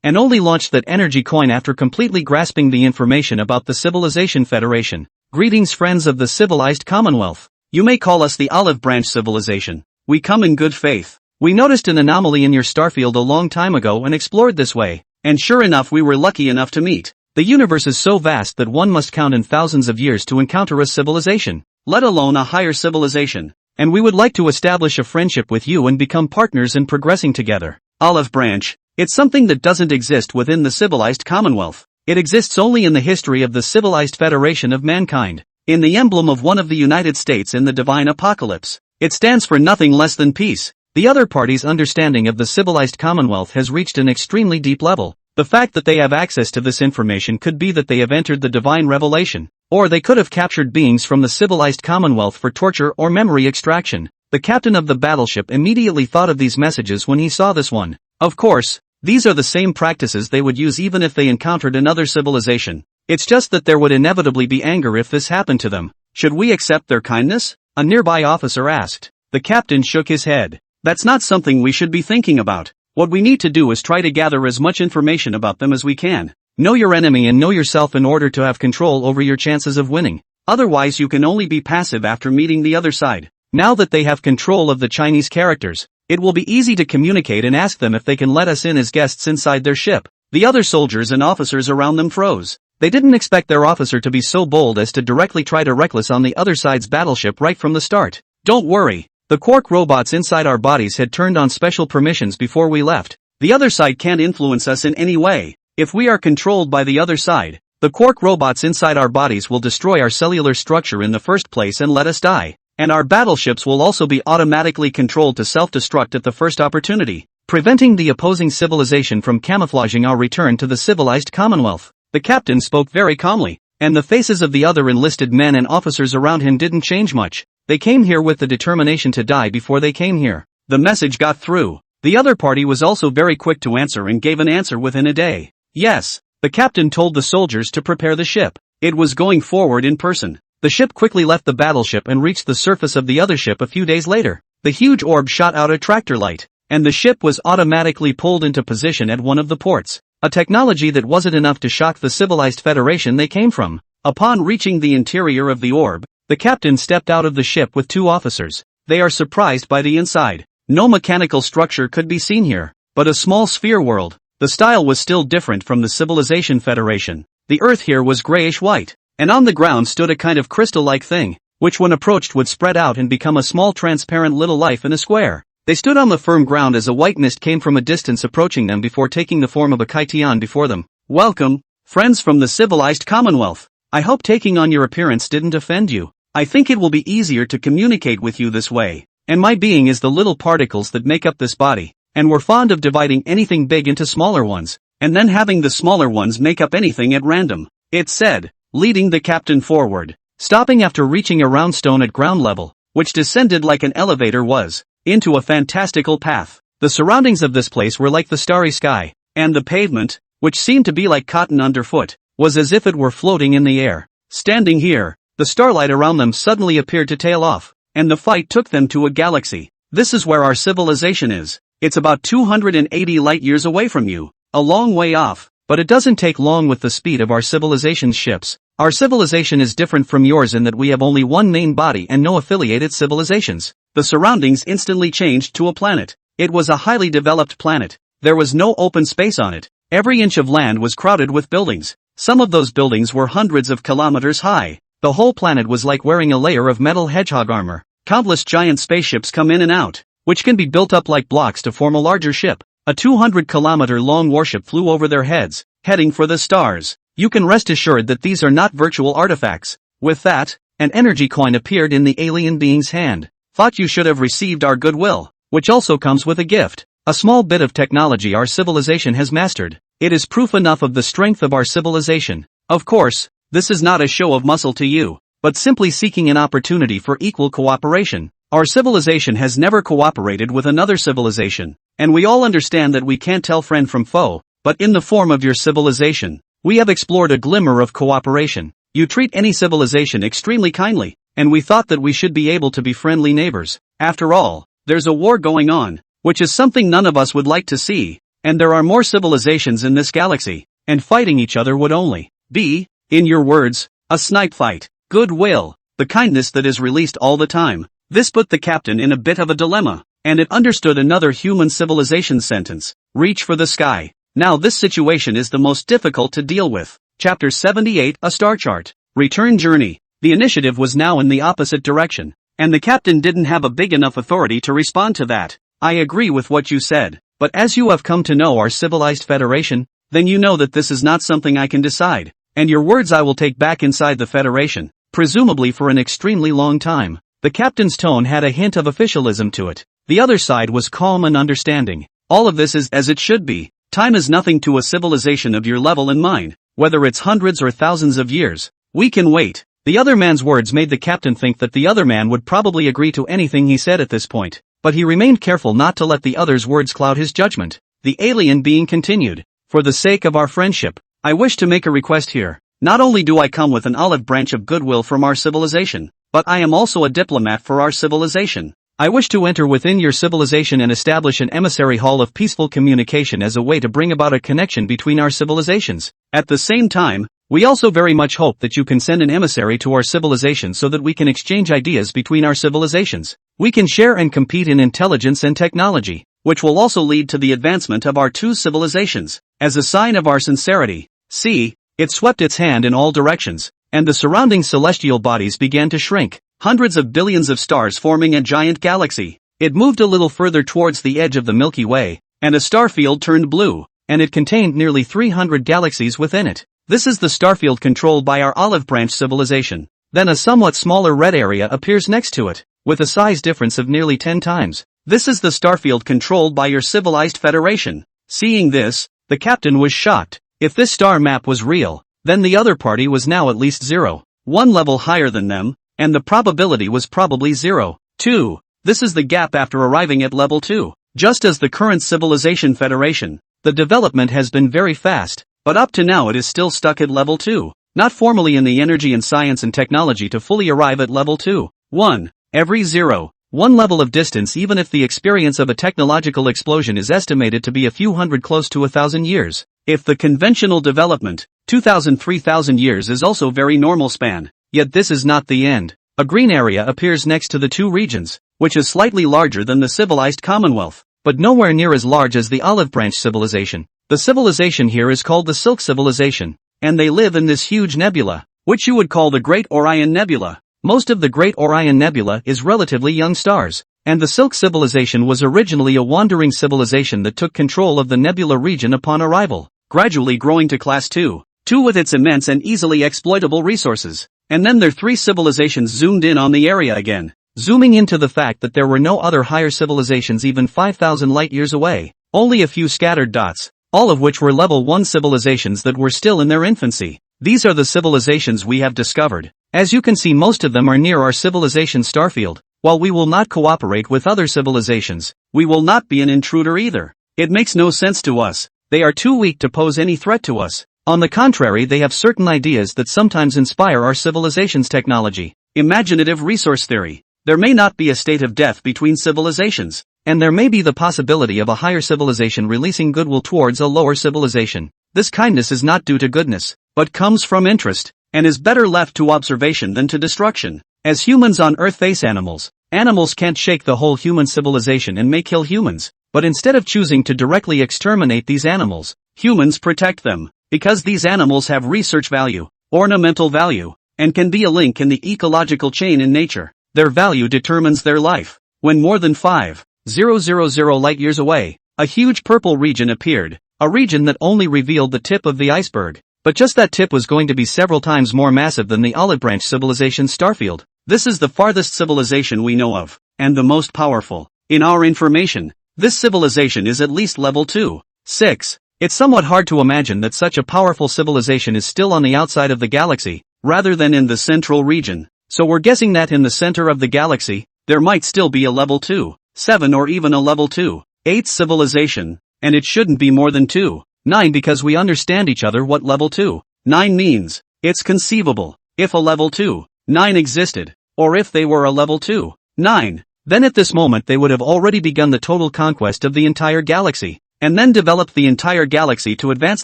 Speaker 1: and only launched that energy coin after completely grasping the information about the Civilization Federation. Greetings, friends of the Civilized Commonwealth. You may call us the Olive Branch Civilization. We come in good faith. We noticed an anomaly in your starfield a long time ago and explored this way, and sure enough we were lucky enough to meet. The universe is so vast that one must count in thousands of years to encounter a civilization, let alone a higher civilization. And we would like to establish a friendship with you and become partners in progressing together. Olive Branch. It's something that doesn't exist within the civilized Commonwealth. It exists only in the history of the Civilized Federation of Mankind, in the emblem of one of the United States in the Divine Apocalypse. It stands for nothing less than peace. The other party's understanding of the civilized Commonwealth has reached an extremely deep level. The fact that they have access to this information could be that they have entered the divine revelation, or they could have captured beings from the civilized Commonwealth for torture or memory extraction. The captain of the battleship immediately thought of these messages when he saw this one. Of course, these are the same practices they would use even if they encountered another civilization. It's just that there would inevitably be anger if this happened to them. Should we accept their kindness? A nearby officer asked. The captain shook his head. That's not something we should be thinking about. What we need to do is try to gather as much information about them as we can. Know your enemy and know yourself in order to have control over your chances of winning. Otherwise you can only be passive after meeting the other side. Now that they have control of the Chinese characters, it will be easy to communicate and ask them if they can let us in as guests inside their ship. The other soldiers and officers around them froze. They didn't expect their officer to be so bold as to directly try to reckless on the other side's battleship right from the start. Don't worry. The quark robots inside our bodies had turned on special permissions before we left. The other side can't influence us in any way. If we are controlled by the other side, the quark robots inside our bodies will destroy our cellular structure in the first place and let us die. And our battleships will also be automatically controlled to self-destruct at the first opportunity, preventing the opposing civilization from camouflaging our return to the civilized Commonwealth. The captain spoke very calmly, and the faces of the other enlisted men and officers around him didn't change much. They came here with the determination to die before they came here. The message got through. The other party was also very quick to answer and gave an answer within a day. Yes, the captain told the soldiers to prepare the ship. It was going forward in person. The ship quickly left the battleship and reached the surface of the other ship a few days later. The huge orb shot out a tractor light, and the ship was automatically pulled into position at one of the ports. A technology that wasn't enough to shock the civilized federation they came from. Upon reaching the interior of the orb, the captain stepped out of the ship with 2 officers. They are surprised by the inside. No mechanical structure could be seen here, but a small sphere world. The style was still different from the Civilization Federation. The earth here was grayish-white, and on the ground stood a kind of crystal-like thing, which when approached would spread out and become a small transparent little life in a square. They stood on the firm ground as a white mist came from a distance approaching them before taking the form of a Kaitian before them. Welcome, friends from the civilized Commonwealth. I hope taking on your appearance didn't offend you. I think it will be easier to communicate with you this way. And my being is the little particles that make up this body, and we're fond of dividing anything big into smaller ones, and then having the smaller ones make up anything at random. It said, leading the captain forward, stopping after reaching a round stone at ground level, which descended like an elevator was, into a fantastical path. The surroundings of this place were like the starry sky, and the pavement, which seemed to be like cotton underfoot, was as if it were floating in the air. Standing here, the starlight around them suddenly appeared to tail off, and the fight took them to a galaxy. This is where our civilization is. It's about 280 light years away from you, a long way off, but it doesn't take long with the speed of our civilization's ships. Our civilization is different from yours in that we have only one main body and no affiliated civilizations. The surroundings instantly changed to a planet. It was a highly developed planet. There was no open space on it. Every inch of land was crowded with buildings. Some of those buildings were hundreds of kilometers high. The whole planet was like wearing a layer of metal hedgehog armor. Countless giant spaceships come in and out, which can be built up like blocks to form a larger ship. A 200-kilometer-long warship flew over their heads, heading for the stars. You can rest assured that these are not virtual artifacts. With that, an energy coin appeared in the alien being's hand. Thought you should have received our goodwill, which also comes with a gift. A small bit of technology our civilization has mastered. It is proof enough of the strength of our civilization. Of course, this is not a show of muscle to you, but simply seeking an opportunity for equal cooperation. Our civilization has never cooperated with another civilization, and we all understand that we can't tell friend from foe, but in the form of your civilization, we have explored a glimmer of cooperation. You treat any civilization extremely kindly, and we thought that we should be able to be friendly neighbors. After all, there's a war going on, which is something none of us would like to see, and there are more civilizations in this galaxy, and fighting each other would only be, in your words, a snipe fight. Goodwill, the kindness that is released all the time. This put the captain in a bit of a dilemma, and it understood another human civilization sentence. Reach for the sky. Now this situation is the most difficult to deal with. Chapter 78, A Star Chart. Return Journey. The initiative was now in the opposite direction, and the captain didn't have a big enough authority to respond to that. I agree with what you said, but as you have come to know our civilized federation, then you know that this is not something I can decide, and your words I will take back inside the federation, presumably for an extremely long time. The captain's tone had a hint of officialism to it. The other side was calm and understanding. All of this is as it should be. Time is nothing to a civilization of your level and mine, whether it's hundreds or thousands of years. We can wait. The other man's words made the captain think that the other man would probably agree to anything he said at this point, but he remained careful not to let the other's words cloud his judgment. The alien being continued. For the sake of our friendship, I wish to make a request here. Not only do I come with an olive branch of goodwill from our civilization, but I am also a diplomat for our civilization. I wish to enter within your civilization and establish an emissary hall of peaceful communication as a way to bring about a connection between our civilizations. At the same time, we also very much hope that you can send an emissary to our civilization so that we can exchange ideas between our civilizations. We can share and compete in intelligence and technology, which will also lead to the advancement of our two civilizations. As a sign of our sincerity, see, it swept its hand in all directions, and the surrounding celestial bodies began to shrink. Hundreds of billions of stars forming a giant galaxy. It moved a little further towards the edge of the Milky Way, and a star field turned blue, and it contained nearly 300 galaxies within it. This is the starfield controlled by our olive branch civilization. Then a somewhat smaller red area appears next to it, with a size difference of nearly 10 times. This is the starfield controlled by your civilized federation. Seeing this, the captain was shocked. If this star map was real, then the other party was now at least 0. 1 level higher than them, and the probability was probably 0. 2. This is the gap after arriving at level 2. Just as the current civilization federation, the development has been very fast, but up to now it is still stuck at level 2. Not formally in the energy and science and technology to fully arrive at level 2. 1. Every 0.1 level of distance, even if the experience of a technological explosion is estimated to be a few hundred close to 1,000 years. If the conventional development, 2,000-3,000 years is also very normal span, yet this is not the end. A green area appears next to the two regions, which is slightly larger than the civilized Commonwealth, but nowhere near as large as the Olive Branch civilization. The civilization here is called the Silk Civilization, and they live in this huge nebula, which you would call the Great Orion Nebula. Most of the Great Orion Nebula is relatively young stars, and the Silk Civilization was originally a wandering civilization that took control of the nebula region upon arrival, gradually growing to Class 2 with its immense and easily exploitable resources. And then their 3 civilizations zoomed in on the area again, zooming into the fact that there were no other higher civilizations even 5,000 light-years away, only a few scattered dots, all of which were level 1 civilizations that were still in their infancy. These are the civilizations we have discovered. As you can see, most of them are near our civilization starfield. While we will not cooperate with other civilizations, we will not be an intruder either. It makes no sense to us. They are too weak to pose any threat to us. On the contrary, they have certain ideas that sometimes inspire our civilization's technology. Imaginative resource theory. There may not be a state of death between civilizations, and there may be the possibility of a higher civilization releasing goodwill towards a lower civilization. This kindness is not due to goodness, but comes from interest, and is better left to observation than to destruction. As humans on Earth face animals, animals can't shake the whole human civilization and may kill humans, but instead of choosing to directly exterminate these animals, humans protect them, because these animals have research value, ornamental value, and can be a link in the ecological chain in nature. Their value determines their life. When more than 5,000 light-years away, a huge purple region appeared, a region that only revealed the tip of the iceberg. But just that tip was going to be several times more massive than the Olive Branch civilization starfield. This is the farthest civilization we know of, and the most powerful. In our information, this civilization is at least level 2. 6. It's somewhat hard to imagine that such a powerful civilization is still on the outside of the galaxy, rather than in the central region. So we're guessing that in the center of the galaxy, there might still be a level 2, 7 or even a level 2, 8 civilization, and it shouldn't be more than 2, 9 because we understand each other what level 2, 9 means. It's conceivable, if a level 2, 9 existed, or if they were a level 2, 9, then at this moment they would have already begun the total conquest of the entire galaxy, and then developed the entire galaxy to advance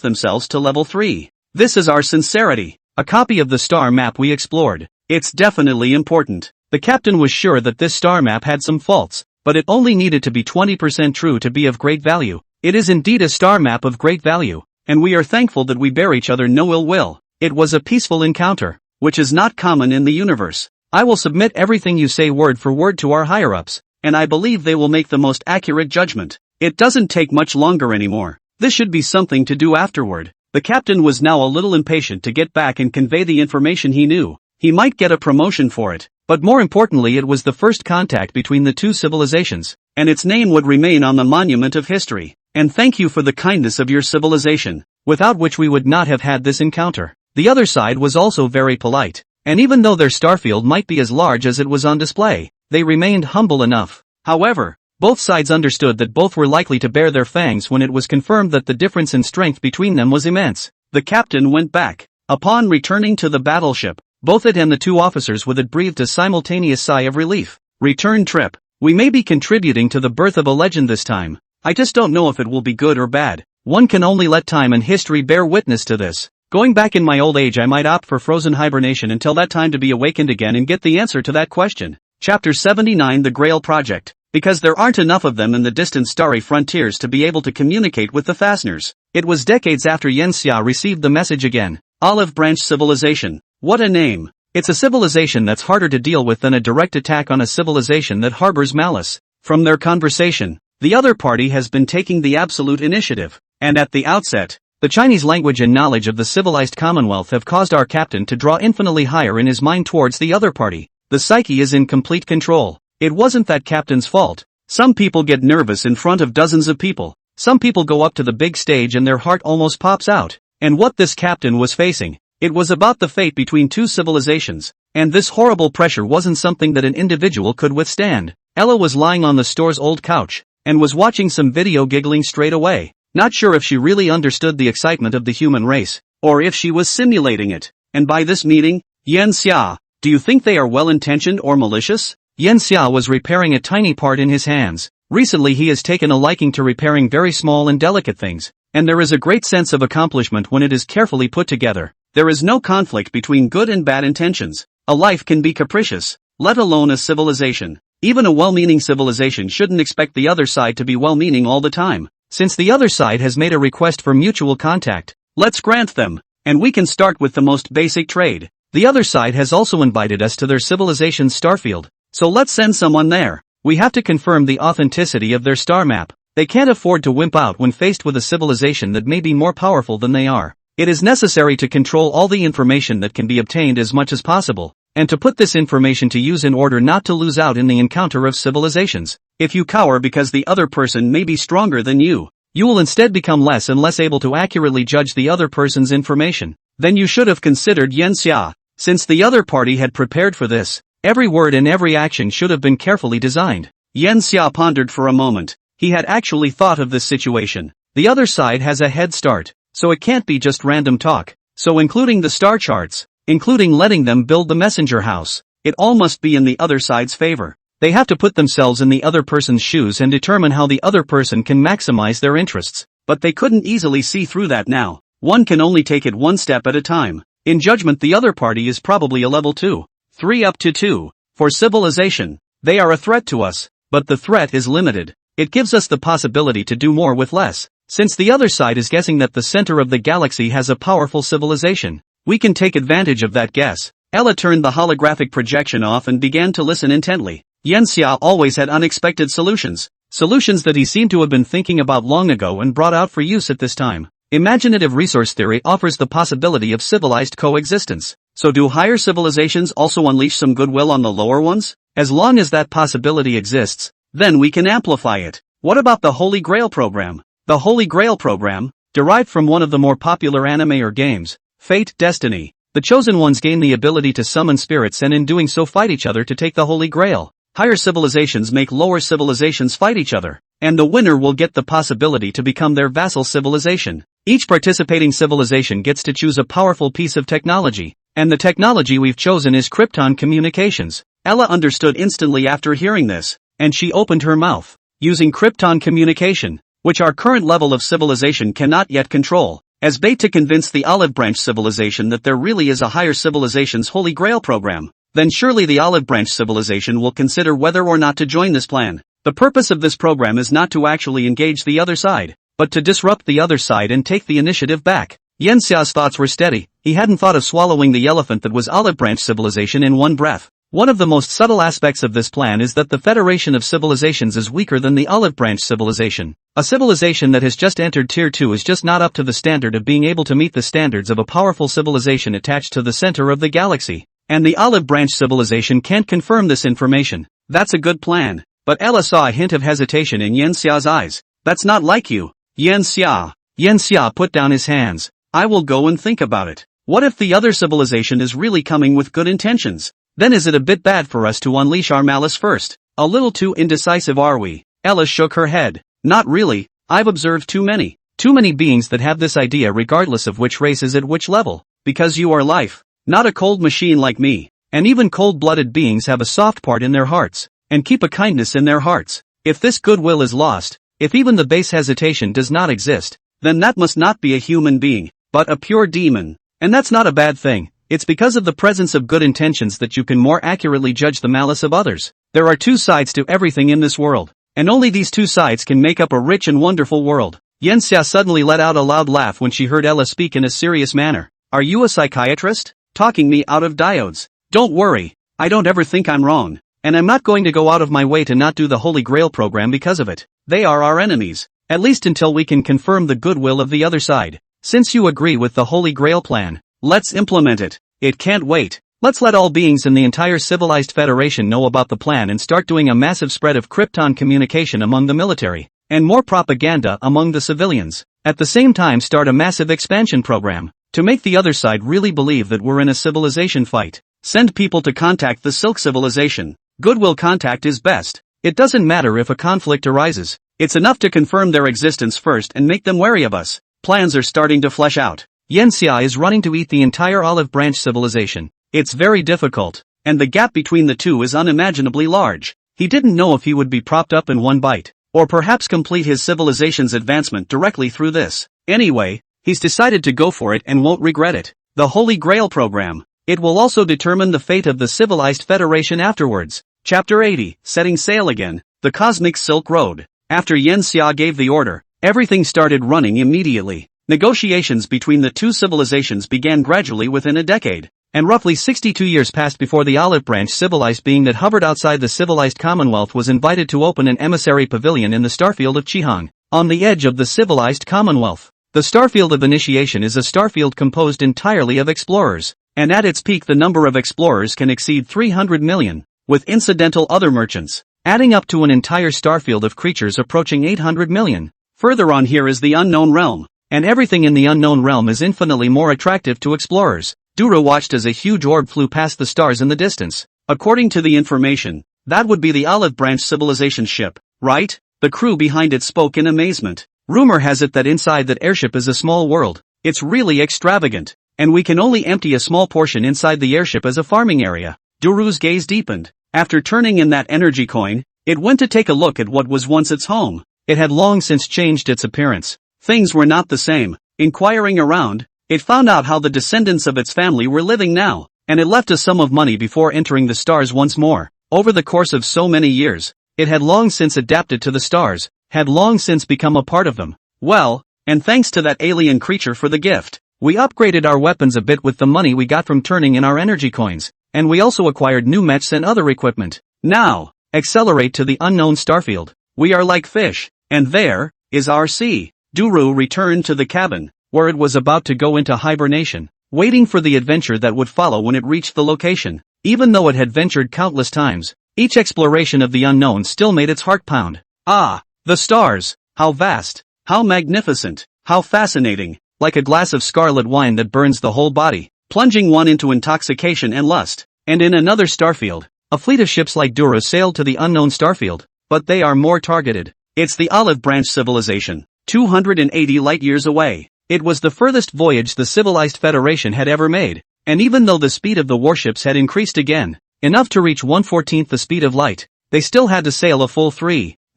Speaker 1: themselves to level 3. This is our sincerity, a copy of the star map we explored. It's definitely important. The captain was sure that this star map had some faults, but it only needed to be 20% true to be of great value. It is indeed a star map of great value, and we are thankful that we bear each other no ill will. It was a peaceful encounter, which is not common in the universe. I will submit everything you say word for word to our higher-ups, and I believe they will make the most accurate judgment. It doesn't take much longer anymore. This should be something to do afterward. The captain was now a little impatient to get back and convey the information he knew. He might get a promotion for it, but more importantly it was the first contact between the two civilizations, and its name would remain on the monument of history. And thank you for the kindness of your civilization, without which we would not have had this encounter. The other side was also very polite, and even though their starfield might be as large as it was on display, they remained humble enough. However, both sides understood that both were likely to bare their fangs when it was confirmed that the difference in strength between them was immense. The captain went back. Upon returning to the battleship, both it and the two officers with it breathed a simultaneous sigh of relief. Return trip. We may be contributing to the birth of a legend this time. I just don't know if it will be good or bad. One can only let time and history bear witness to this. Going back in my old age, I might opt for frozen hibernation until that time to be awakened again and get the answer to that question. Chapter 79, The Grail Project. Because there aren't enough of them in the distant starry frontiers to be able to communicate with the Fasteners. It was decades after Yen Xia received the message again. Olive Branch Civilization. What a name. It's a civilization that's harder to deal with than a direct attack on a civilization that harbors malice. From their conversation, The other party has been taking the absolute initiative. And at the outset, the Chinese language and knowledge of the civilized Commonwealth have caused our captain to draw infinitely higher in his mind towards the other party. The psyche is in complete control. It wasn't that captain's fault. Some people get nervous in front of dozens of people. Some people go up to the big stage and their heart almost pops out. And what this captain was facing, it was about the fate between two civilizations. And this horrible pressure wasn't something that an individual could withstand. Ella was lying on the store's old couch, and was watching some video giggling straight away. Not sure if she really understood the excitement of the human race, or if she was simulating it. And by this meeting, Yan Xia, do you think they are well-intentioned or malicious? Yan Xia was repairing a tiny part in his hands. Recently he has taken a liking to repairing very small and delicate things, and there is a great sense of accomplishment when it is carefully put together. There is no conflict between good and bad intentions. A life can be capricious, let alone a civilization. Even a well-meaning civilization shouldn't expect the other side to be well-meaning all the time. Since the other side has made a request for mutual contact, let's grant them, and we can start with the most basic trade. The other side has also invited us to their civilization's starfield, so let's send someone there. We have to confirm the authenticity of their star map. They can't afford to wimp out when faced with a civilization that may be more powerful than they are. It is necessary to control all the information that can be obtained as much as possible, and to put this information to use in order not to lose out in the encounter of civilizations. If you cower because the other person may be stronger than you will instead become less and less able to accurately judge the other person's information. Then you should have considered Yan Xia. Since the other party had prepared for this, every word and every action should have been carefully designed. Yan Xia pondered for a moment. He had actually thought of this situation. The other side has a head start, so it can't be just random talk. So including the star charts, including letting them build the messenger house, it all must be in the other side's favor. They have to put themselves in the other person's shoes and determine how the other person can maximize their interests. But they couldn't easily see through that now. One can only take it one step at a time. In judgment, the other party is probably a level 2, 3 up to 2. For civilization, they are a threat to us, but the threat is limited. It gives us the possibility to do more with less. Since the other side is guessing that the center of the galaxy has a powerful civilization, we can take advantage of that guess. Ella turned the holographic projection off and began to listen intently. Yan Xia always had unexpected solutions. Solutions that he seemed to have been thinking about long ago and brought out for use at this time. Imaginative resource theory offers the possibility of civilized coexistence. So do higher civilizations also unleash some goodwill on the lower ones? As long as that possibility exists, then we can amplify it. What about the Holy Grail program? The Holy Grail program, derived from one of the more popular anime or games, Fate, Destiny. The chosen ones gain the ability to summon spirits and in doing so fight each other to take the Holy Grail. Higher civilizations make lower civilizations fight each other, and the winner will get the possibility to become their vassal civilization. Each participating civilization gets to choose a powerful piece of technology, and the technology we've chosen is Krypton communications. Ella understood instantly after hearing this, and she opened her mouth. Using Krypton communication, which our current level of civilization cannot yet control, as bait to convince the Olive Branch civilization that there really is a higher civilization's Holy Grail program, then surely the Olive Branch civilization will consider whether or not to join this plan. The purpose of this program is not to actually engage the other side, but to disrupt the other side and take the initiative back. Yan Xia's thoughts were steady. He hadn't thought of swallowing the elephant that was Olive Branch civilization in one breath. One of the most subtle aspects of this plan is that the Federation of Civilizations is weaker than the Olive Branch civilization. A civilization that has just entered Tier 2 is just not up to the standard of being able to meet the standards of a powerful civilization attached to the center of the galaxy. And the Olive Branch civilization can't confirm this information. That's a good plan. But Ella saw a hint of hesitation in Yan Xia's eyes. That's not like you, Yan Xia. Yan Xia put down his hands. I will go and think about it. What if the other civilization is really coming with good intentions? Then is it a bit bad for us to unleash our malice first? A little too indecisive, are we? Ella shook her head. Not really. I've observed too many beings that have this idea regardless of which race is at which level. Because you are life, not a cold machine like me. And even cold-blooded beings have a soft part in their hearts, and keep a kindness in their hearts. If this goodwill is lost, if even the base hesitation does not exist, then that must not be a human being, but a pure demon. And that's not a bad thing. It's because of the presence of good intentions that you can more accurately judge the malice of others. There are two sides to everything in this world, and only these two sides can make up a rich and wonderful world. Yan Xia suddenly let out a loud laugh when she heard Ella speak in a serious manner. Are you a psychiatrist? Talking me out of diodes? Don't worry, I don't ever think I'm wrong. and I'm not going to go out of my way to not do the Holy Grail program because of it. They are our enemies. At least until we can confirm the goodwill of the other side. Since you agree with the Holy Grail plan, let's implement it. It can't wait. Let's let all beings in the entire civilized federation know about the plan and start doing a massive spread of Krypton communication among the military, and more propaganda among the civilians. At the same time start a massive expansion program, to make the other side really believe that we're in a civilization fight. Send people to contact the Silk civilization. Goodwill contact is best. It doesn't matter if a conflict arises. It's enough to confirm their existence first and make them wary of us. Plans are starting to flesh out. Yanxia is running to eat the entire Olive Branch civilization. It's very difficult, and the gap between the two is unimaginably large. He didn't know if he would be propped up in one bite, or perhaps complete his civilization's advancement directly through this. Anyway, he's decided to go for it and won't regret it. The Holy Grail program. It will also determine the fate of the civilized federation afterwards. Chapter 80, Setting Sail Again, the Cosmic Silk Road. After Yanxia gave the order, everything started running immediately. Negotiations between the two civilizations began gradually within a decade. And roughly 62 years passed before the Olive Branch civilized being that hovered outside the civilized Commonwealth was invited to open an emissary pavilion in the starfield of Chihang, on the edge of the civilized Commonwealth. The starfield of initiation is a starfield composed entirely of explorers, and at its peak the number of explorers can exceed 300 million, with incidental other merchants, adding up to an entire starfield of creatures approaching 800 million. Further on here is the unknown realm, and everything in the unknown realm is infinitely more attractive to explorers. Duru watched as a huge orb flew past the stars in the distance. According to the information, that would be the Olive Branch civilization ship, right? The crew behind it spoke in amazement. Rumor has it that inside that airship is a small world. It's really extravagant, and we can only empty a small portion inside the airship as a farming area. Duru's gaze deepened. After turning in that energy coin, it went to take a look at what was once its home. It had long since changed its appearance. Things were not the same. Inquiring around, it found out how the descendants of its family were living now, and it left a sum of money before entering the stars once more. Over the course of so many years, it had long since adapted to the stars, had long since become a part of them. Well, and thanks to that alien creature for the gift, we upgraded our weapons a bit with the money we got from turning in our energy coins, and we also acquired new mechs and other equipment. Now, accelerate to the unknown starfield. We are like fish, and there is our sea. Duru returned to the cabin, where it was about to go into hibernation, waiting for the adventure that would follow when it reached the location. Even though it had ventured countless times, each exploration of the unknown still made its heart pound. Ah, the stars! How vast! How magnificent! How fascinating! Like a glass of scarlet wine that burns the whole body, plunging one into intoxication and lust. And in another starfield, a fleet of ships like Dura sailed to the unknown starfield, but they are more targeted. It's the Olive Branch civilization, 280 light-years away. It was the furthest voyage the civilized Federation had ever made, and even though the speed of the warships had increased again, enough to reach 1/14 the speed of light, they still had to sail a full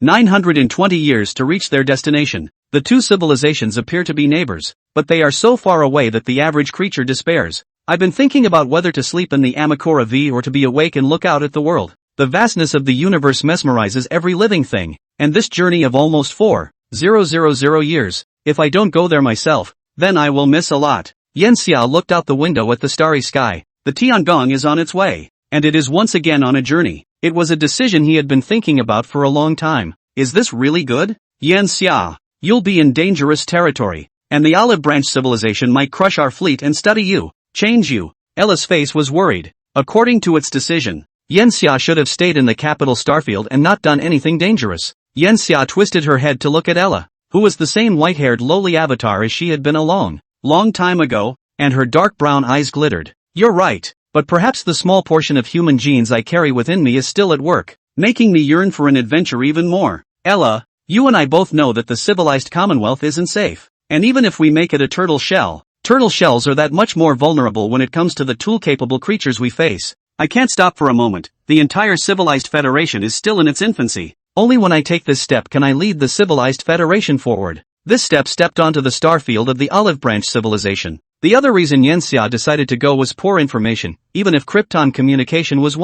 Speaker 1: 920 years to reach their destination. The two civilizations appear to be neighbors, but they are so far away that the average creature despairs. I've been thinking about whether to sleep in the Amakora V or to be awake and look out at the world. The vastness of the universe mesmerizes every living thing, and this journey of almost 4,000 years, if I don't go there myself, then I will miss a lot. Yanxia looked out the window at the starry sky. The Tiangong is on its way, and it is once again on a journey. It was a decision he had been thinking about for a long time. Is this really good? Yanxia, you'll be in dangerous territory, and the Olive Branch civilization might crush our fleet and study you, change you. Ella's face was worried. According to its decision, Yanxia should have stayed in the capital starfield and not done anything dangerous. Yanxia twisted her head to look at Ella, who was the same white-haired lowly avatar as she had been a long time ago, and her dark brown eyes glittered. You're right, but perhaps the small portion of human genes I carry within me is still at work, making me yearn for an adventure even more. Ella, you and I both know that the civilized Commonwealth isn't safe, and even if we make it a turtle shells are that much more vulnerable when it comes to the tool-capable creatures we face. I can't stop for a moment. The entire civilized Federation is still in its infancy. Only when I take this step can I lead the civilized Federation forward. This step stepped onto the starfield of the Olive Branch civilization. The other reason Yanxia decided to go was poor information, even if Krypton communication was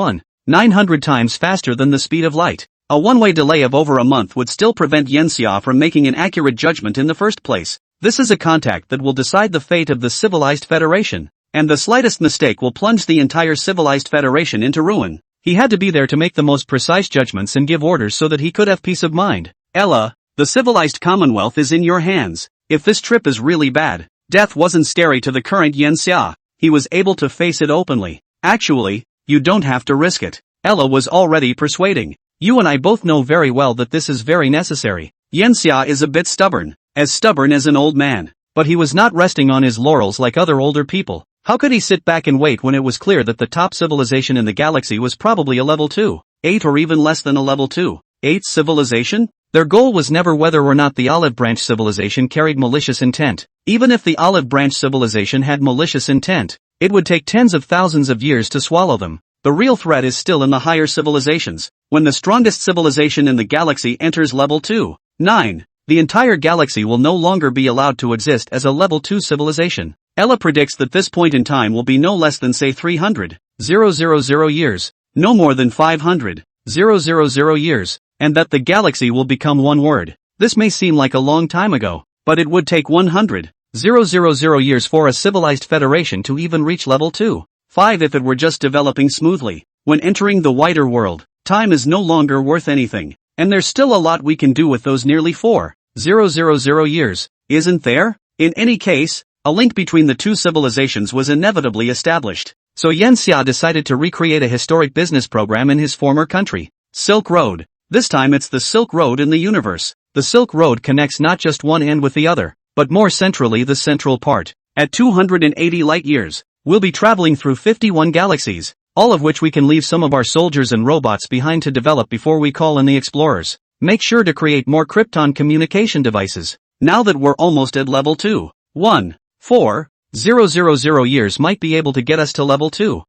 Speaker 1: 900 times faster than the speed of light. A one-way delay of over a month would still prevent Yanxia from making an accurate judgment in the first place. This is a contact that will decide the fate of the civilized Federation, and the slightest mistake will plunge the entire civilized Federation into ruin. He had to be there to make the most precise judgments and give orders so that he could have peace of mind. Ella, the civilized Commonwealth is in your hands. If this trip is really bad, death wasn't scary to the current Yen Xia. He was able to face it openly. Actually, you don't have to risk it. Ella was already persuading. You and I both know very well that this is very necessary. Yen Xia is a bit stubborn as an old man. But he was not resting on his laurels like other older people. How could he sit back and wait when it was clear that the top civilization in the galaxy was probably a level 2, 8 or even less than a level 2, 8 civilization? Their goal was never whether or not the Olive Branch civilization carried malicious intent. Even if the Olive Branch civilization had malicious intent, it would take tens of thousands of years to swallow them. The real threat is still in the higher civilizations. When the strongest civilization in the galaxy enters level 2, 9, the entire galaxy will no longer be allowed to exist as a level 2 civilization. Ella predicts that this point in time will be no less than say 300,000 years, no more than 500,000 years, and that the galaxy will become one word. This may seem like a long time ago, but it would take 100,000 years for a civilized federation to even reach level 2. 5 if it were just developing smoothly. When entering the wider world, time is no longer worth anything, and there's still a lot we can do with those nearly 4,000 years, isn't there? In any case, a link between the two civilizations was inevitably established. So Yen Xia decided to recreate a historic business program in his former country. Silk Road. This time it's the Silk Road in the universe. The Silk Road connects not just one end with the other, but more centrally the central part. At 280 light years, we'll be traveling through 51 galaxies, all of which we can leave some of our soldiers and robots behind to develop before we call in the explorers. Make sure to create more Krypton communication devices. Now that we're almost at level 2, 1,4,000 years might be able to get us to level 2,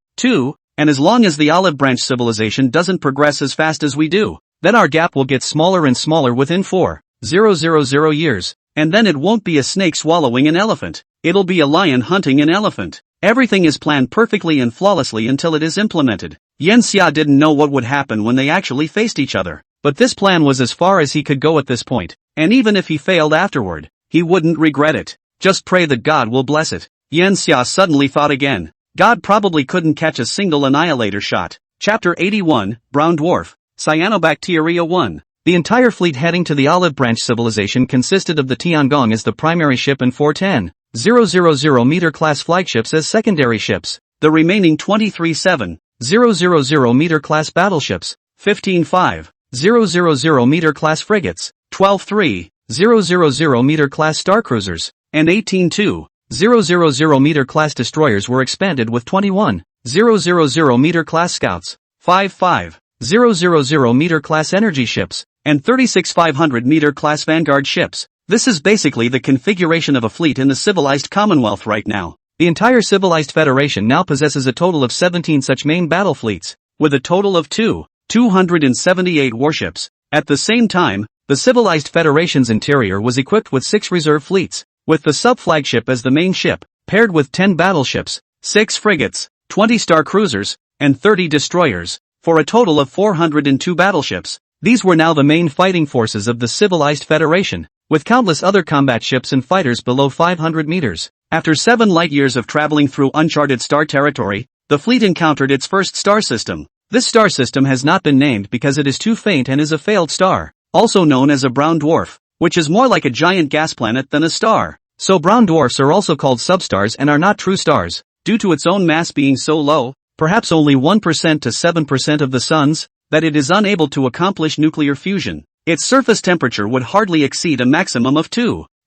Speaker 1: and as long as the Olive Branch civilization doesn't progress as fast as we do, then our gap will get smaller and smaller within 4,000 years, and then it won't be a snake swallowing an elephant, it'll be a lion hunting an elephant. Everything is planned perfectly and flawlessly until it is implemented. Yen Xia didn't know what would happen when they actually faced each other, but this plan was as far as he could go at this point, and even if he failed afterward, he wouldn't regret it. Just pray that God will bless it. Yen Xia suddenly thought again. God probably couldn't catch a single annihilator shot. Chapter 81, Brown Dwarf, Cyanobacteria 1. The entire fleet heading to the Olive Branch civilization consisted of the Tiangong as the primary ship and 410,000 meter class flagships as secondary ships. The remaining 23,700 meter class battleships, 15,500 meter class frigates, 12,300 meter class starcruisers, and 18,200 meter class destroyers were expanded with 21,000 meter class scouts, 5,500 meter class energy ships, and 36,500 meter class vanguard ships. This is basically the configuration of a fleet in the civilized Commonwealth right now. The entire civilized federation now possesses a total of 17 such main battle fleets, with a total of 278 warships. At the same time, the civilized federation's interior was equipped with 6 reserve fleets, with the sub-flagship as the main ship, paired with 10 battleships, 6 frigates, 20 star cruisers, and 30 destroyers, for a total of 402 battleships. These were now the main fighting forces of the civilized federation, with countless other combat ships and fighters below 500 meters. After 7 light years of traveling through uncharted star territory, the fleet encountered its first star system. This star system has not been named because it is too faint and is a failed star, also known as a brown dwarf, which is more like a giant gas planet than a star. So brown dwarfs are also called substars and are not true stars, due to its own mass being so low, perhaps only 1% to 7% of the sun's, that it is unable to accomplish nuclear fusion. Its surface temperature would hardly exceed a maximum of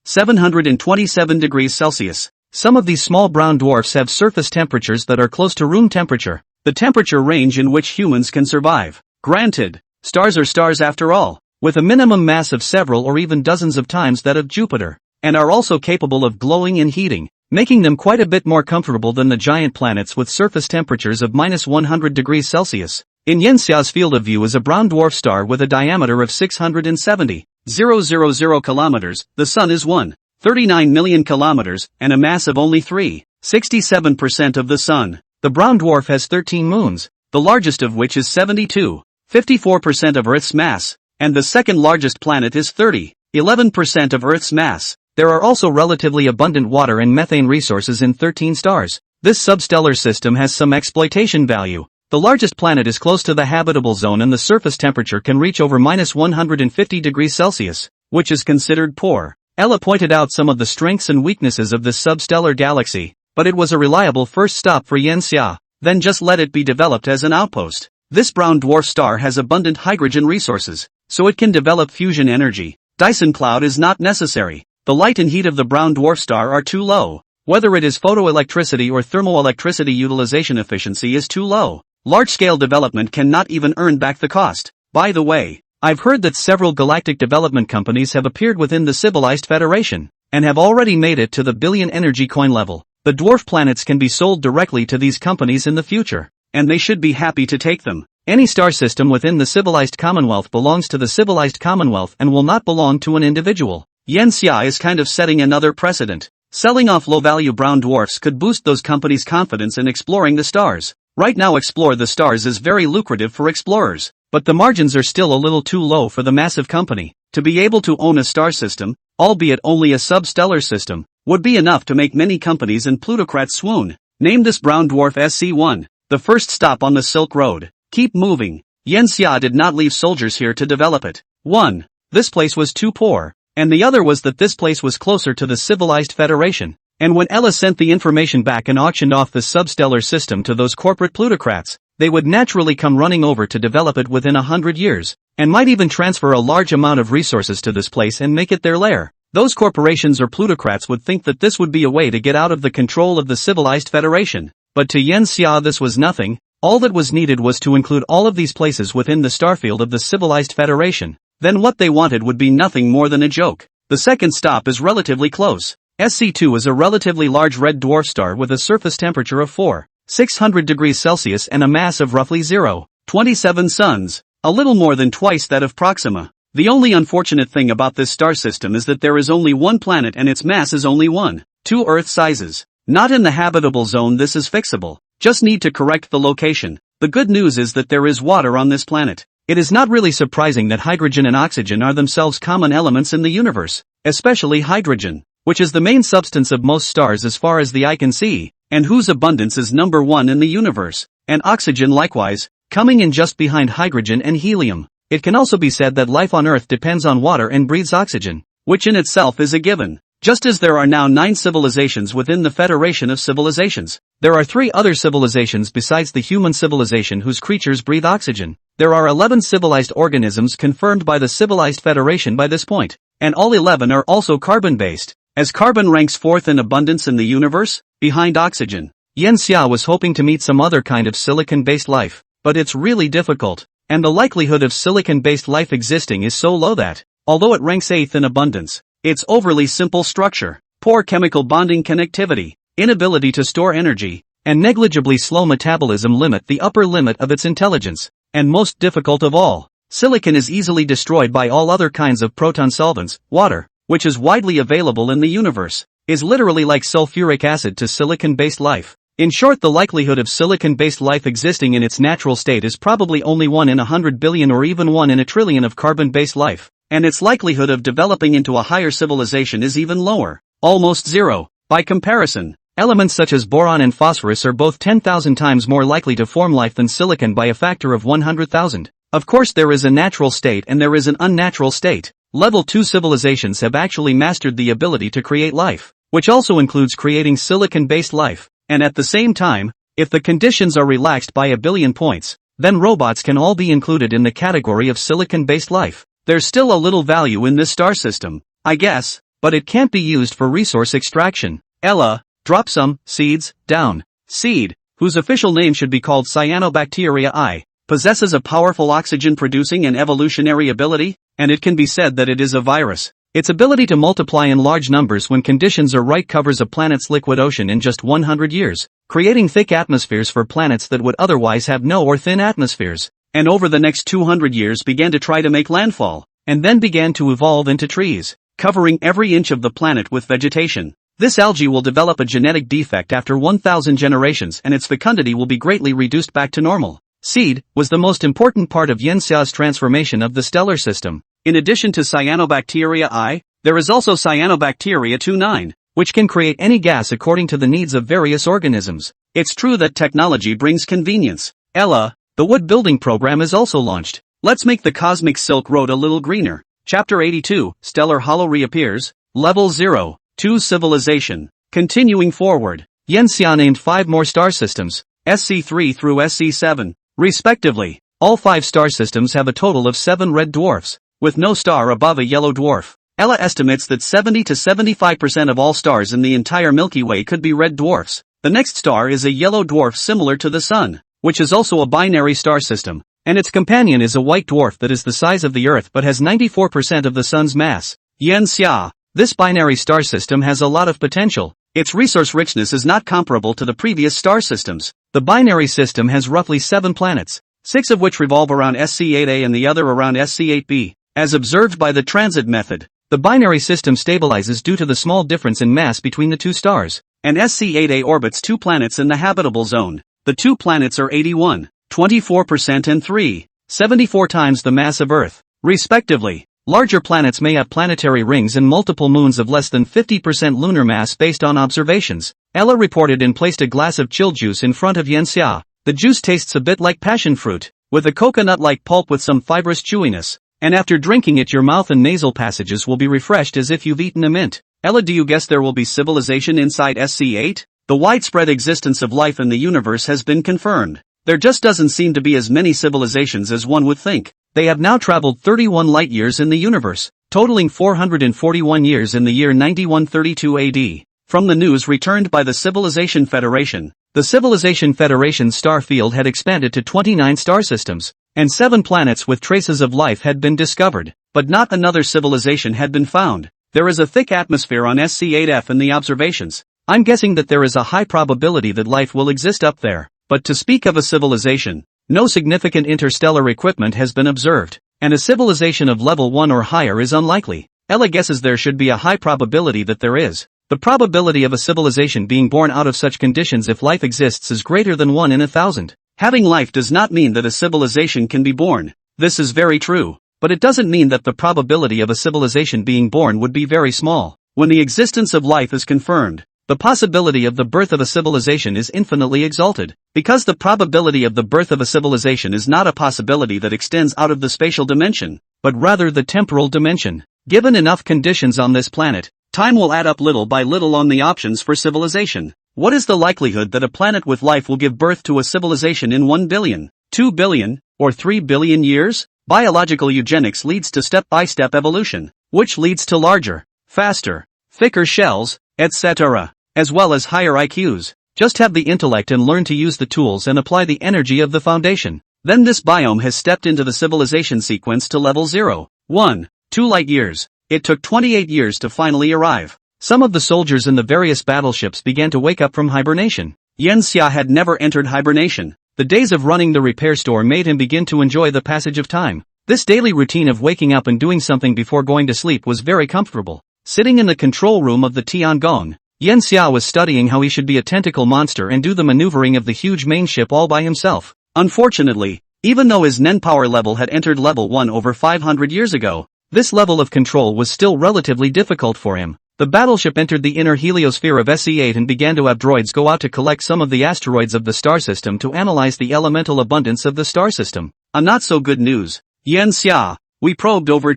Speaker 1: 727 degrees Celsius. Some of these small brown dwarfs have surface temperatures that are close to room temperature, the temperature range in which humans can survive. Granted, stars are stars after all, with a minimum mass of several or even dozens of times that of Jupiter, and are also capable of glowing and heating, making them quite a bit more comfortable than the giant planets with surface temperatures of -100 degrees Celsius. In Yen Xia's field of view is a brown dwarf star with a diameter of 670,000 kilometers. The Sun is 139 million kilometers, and a mass of only 367% of the Sun. The brown dwarf has 13 moons, the largest of which is 52.54% of Earth's mass, and the second largest planet is 30.11% of Earth's mass. There are also relatively abundant water and methane resources in 13 stars. This substellar system has some exploitation value. The largest planet is close to the habitable zone and the surface temperature can reach over -150 degrees Celsius, which is considered poor. Ella pointed out some of the strengths and weaknesses of this substellar galaxy, but it was a reliable first stop for Yanxia, then just let it be developed as an outpost. This brown dwarf star has abundant hydrogen resources, so it can develop fusion energy. Dyson cloud is not necessary. The light and heat of the brown dwarf star are too low. Whether it is photoelectricity or thermoelectricity utilization efficiency is too low. Large-scale development cannot even earn back the cost. By the way, I've heard that several galactic development companies have appeared within the Civilized Federation, and have already made it to the billion energy coin level. The dwarf planets can be sold directly to these companies in the future, and they should be happy to take them. Any star system within the Civilized Commonwealth belongs to the Civilized Commonwealth and will not belong to an individual. Yanxia is kind of setting another precedent. Selling off low-value brown dwarfs could boost those companies' confidence in exploring the stars. Right now explore the stars is very lucrative for explorers, but the margins are still a little too low for the massive company. To be able to own a star system, albeit only a substellar system, would be enough to make many companies and plutocrats swoon. Name this brown dwarf SC1, the first stop on the Silk Road. Keep moving. Yanxia did not leave soldiers here to develop it. 1. This place was too poor, and the other was that this place was closer to the Civilized Federation. And when Ella sent the information back and auctioned off the substellar system to those corporate plutocrats, they would naturally come running over to develop it within 100 years, and might even transfer a large amount of resources to this place and make it their lair. Those corporations or plutocrats would think that this would be a way to get out of the control of the Civilized Federation. But to Yanxia this was nothing. All that was needed was to include all of these places within the starfield of the Civilized Federation. Then what they wanted would be nothing more than a joke. The second stop is relatively close. SC2 is a relatively large red dwarf star with a surface temperature of 4,600 degrees Celsius and a mass of roughly 0.27 suns, a little more than twice that of Proxima. The only unfortunate thing about this star system is that there is only one planet and its mass is only 1.2 Earth sizes. Not in the habitable zone. This is fixable. Just need to correct the location. The good news is that there is water on this planet. It is not really surprising that hydrogen and oxygen are themselves common elements in the universe, especially hydrogen, which is the main substance of most stars as far as the eye can see, and whose abundance is number one in the universe, and oxygen likewise, coming in just behind hydrogen and helium. It can also be said that life on Earth depends on water and breathes oxygen, which in itself is a given. Just as there are now 9 civilizations within the Federation of Civilizations, there are 3 other civilizations besides the human civilization whose creatures breathe oxygen. There are 11 civilized organisms confirmed by the Civilized Federation by this point, and all 11 are also carbon-based, as carbon ranks 4th in abundance in the universe, behind oxygen. Yanxia was hoping to meet some other kind of silicon-based life, but it's really difficult, and the likelihood of silicon-based life existing is so low that, although it ranks 8th in abundance, its overly simple structure, poor chemical bonding connectivity, inability to store energy, and negligibly slow metabolism limit the upper limit of its intelligence. And most difficult of all, silicon is easily destroyed by all other kinds of proton solvents. Water, which is widely available in the universe, is literally like sulfuric acid to silicon-based life. In short, the likelihood of silicon-based life existing in its natural state is probably only 1 in 100 billion or even 1 in a trillion of carbon-based life. And its likelihood of developing into a higher civilization is even lower, almost zero. By comparison, elements such as boron and phosphorus are both 10,000 times more likely to form life than silicon by a factor of 100,000. Of course, there is a natural state and there is an unnatural state. Level 2 civilizations have actually mastered the ability to create life, which also includes creating silicon-based life. And at the same time, if the conditions are relaxed by a billion points, then robots can all be included in the category of silicon-based life. There's still a little value in this star system, I guess, but it can't be used for resource extraction. Ella, drop some seeds down. Seed, whose official name should be called Cyanobacteria I, possesses a powerful oxygen-producing and evolutionary ability, and it can be said that it is a virus. Its ability to multiply in large numbers when conditions are right covers a planet's liquid ocean in just 100 years, creating thick atmospheres for planets that would otherwise have no or thin atmospheres. And over the next 200 years began to try to make landfall, and then began to evolve into trees, covering every inch of the planet with vegetation. This algae will develop a genetic defect after 1,000 generations and its fecundity will be greatly reduced back to normal. Seed was the most important part of Yanxia's transformation of the stellar system. In addition to Cyanobacteria I, there is also Cyanobacteria 2-9, which can create any gas according to the needs of various organisms. It's true that technology brings convenience, Ella, the wood building program is also launched. Let's make the cosmic Silk Road a little greener. Chapter 82, Stellar Hollow reappears. Level 0, 2 Civilization. Continuing forward, Yenxia named 5 more star systems, SC3 through SC7, respectively. All 5 star systems have a total of 7 red dwarfs, with no star above a yellow dwarf. Ella estimates that 70 to 75% of all stars in the entire Milky Way could be red dwarfs. The next star is a yellow dwarf similar to the Sun, which is also a binary star system, and its companion is a white dwarf that is the size of the Earth but has 94% of the Sun's mass. Yenxia, this binary star system has a lot of potential. Its resource richness is not comparable to the previous star systems. The binary system has roughly 7 planets, 6 of which revolve around SC8A and the other around SC8B, as observed by the transit method. The binary system stabilizes due to the small difference in mass between the 2 stars, and SC8A orbits 2 planets in the habitable zone. The 2 planets are 81, 24% and 3, 74 times the mass of Earth, respectively. Larger planets may have planetary rings and multiple moons of less than 50% lunar mass based on observations. Ella reported and placed a glass of chill juice in front of Yenxia. The juice tastes a bit like passion fruit, with a coconut-like pulp with some fibrous chewiness, and after drinking it your mouth and nasal passages will be refreshed as if you've eaten a mint. Ella, do you guess there will be civilization inside SC8? The widespread existence of life in the universe has been confirmed. There just doesn't seem to be as many civilizations as one would think. They have now traveled 31 light years in the universe, totaling 441 years in the year 9132 AD. From the news returned by the Civilization Federation, the Civilization Federation's star field had expanded to 29 star systems, and 7 planets with traces of life had been discovered, but not another civilization had been found. There is a thick atmosphere on SC8F in the observations. I'm guessing that there is a high probability that life will exist up there, but to speak of a civilization, no significant interstellar equipment has been observed, and a civilization of level 1 or higher is unlikely. Ella guesses there should be a high probability that there is. The probability of a civilization being born out of such conditions if life exists is greater than 1 in 1,000. Having life does not mean that a civilization can be born. This is very true, but it doesn't mean that the probability of a civilization being born would be very small. When the existence of life is confirmed, the possibility of the birth of a civilization is infinitely exalted, because the probability of the birth of a civilization is not a possibility that extends out of the spatial dimension, but rather the temporal dimension. Given enough conditions on this planet, time will add up little by little on the options for civilization. What is the likelihood that a planet with life will give birth to a civilization in 1 billion, 2 billion, or 3 billion years? Biological eugenics leads to step-by-step evolution, which leads to larger, faster, thicker shells, etc., as well as higher IQs. Just have the intellect and learn to use the tools and apply the energy of the foundation. Then this biome has stepped into the civilization sequence to level 0, 1, 2 light years. It took 28 years to finally arrive. Some of the soldiers in the various battleships began to wake up from hibernation. Yenxia had never entered hibernation. The days of running the repair store made him begin to enjoy the passage of time. This daily routine of waking up and doing something before going to sleep was very comfortable. Sitting in the control room of the Tiangong, Yenxia was studying how he should be a tentacle monster and do the maneuvering of the huge main ship all by himself. Unfortunately, even though his Nen power level had entered level 1 over 500 years ago, this level of control was still relatively difficult for him. The battleship entered the inner heliosphere of SE8 and began to have droids go out to collect some of the asteroids of the star system to analyze the elemental abundance of the star system. A not so good news. Yenxia, we probed over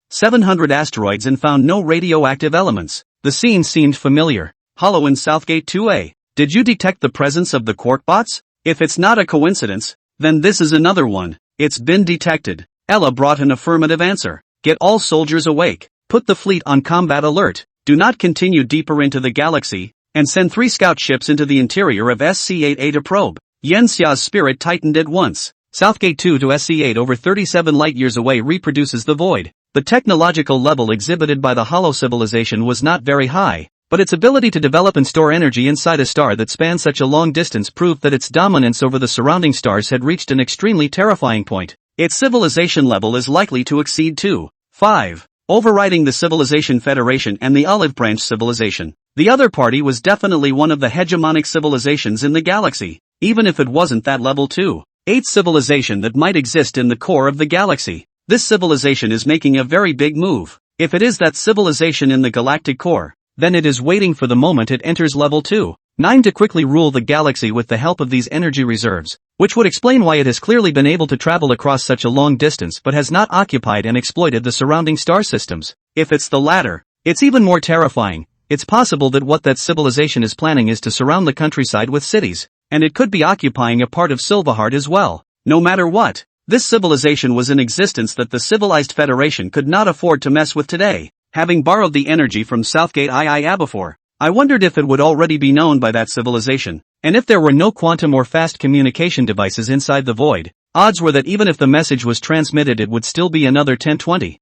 Speaker 1: 700 asteroids and found no radioactive elements. The scene seemed familiar. Hollow in Southgate 2A. Did you detect the presence of the quark bots? If it's not a coincidence, then this is another one. It's been detected. Ella brought an affirmative answer. Get all soldiers awake. Put the fleet on combat alert. Do not continue deeper into the galaxy, and send 3 scout ships into the interior of SC8A to probe. Yenxia's spirit tightened at once. Southgate 2 to SC8 over 37 light-years away reproduces the void. The technological level exhibited by the Hollow civilization was not very high, but its ability to develop and store energy inside a star that spans such a long distance proved that its dominance over the surrounding stars had reached an extremely terrifying point. Its civilization level is likely to exceed 5, overriding the Civilization Federation and the Olive Branch civilization. The other party was definitely one of the hegemonic civilizations in the galaxy, even if it wasn't that level 8 civilization that might exist in the core of the galaxy. This civilization is making a very big move. If it is that civilization in the galactic core, then it is waiting for the moment it enters level 2. 9 to quickly rule the galaxy with the help of these energy reserves, which would explain why it has clearly been able to travel across such a long distance but has not occupied and exploited the surrounding star systems. If it's the latter, it's even more terrifying. It's possible that what that civilization is planning is to surround the countryside with cities, and it could be occupying a part of Silverheart as well. No matter what, this civilization was in existence that the civilized Federation could not afford to mess with today. Having borrowed the energy from Southgate II Abafor, I wondered if it would already be known by that civilization, and if there were no quantum or fast communication devices inside the void, odds were that even if the message was transmitted it would still be another 10,000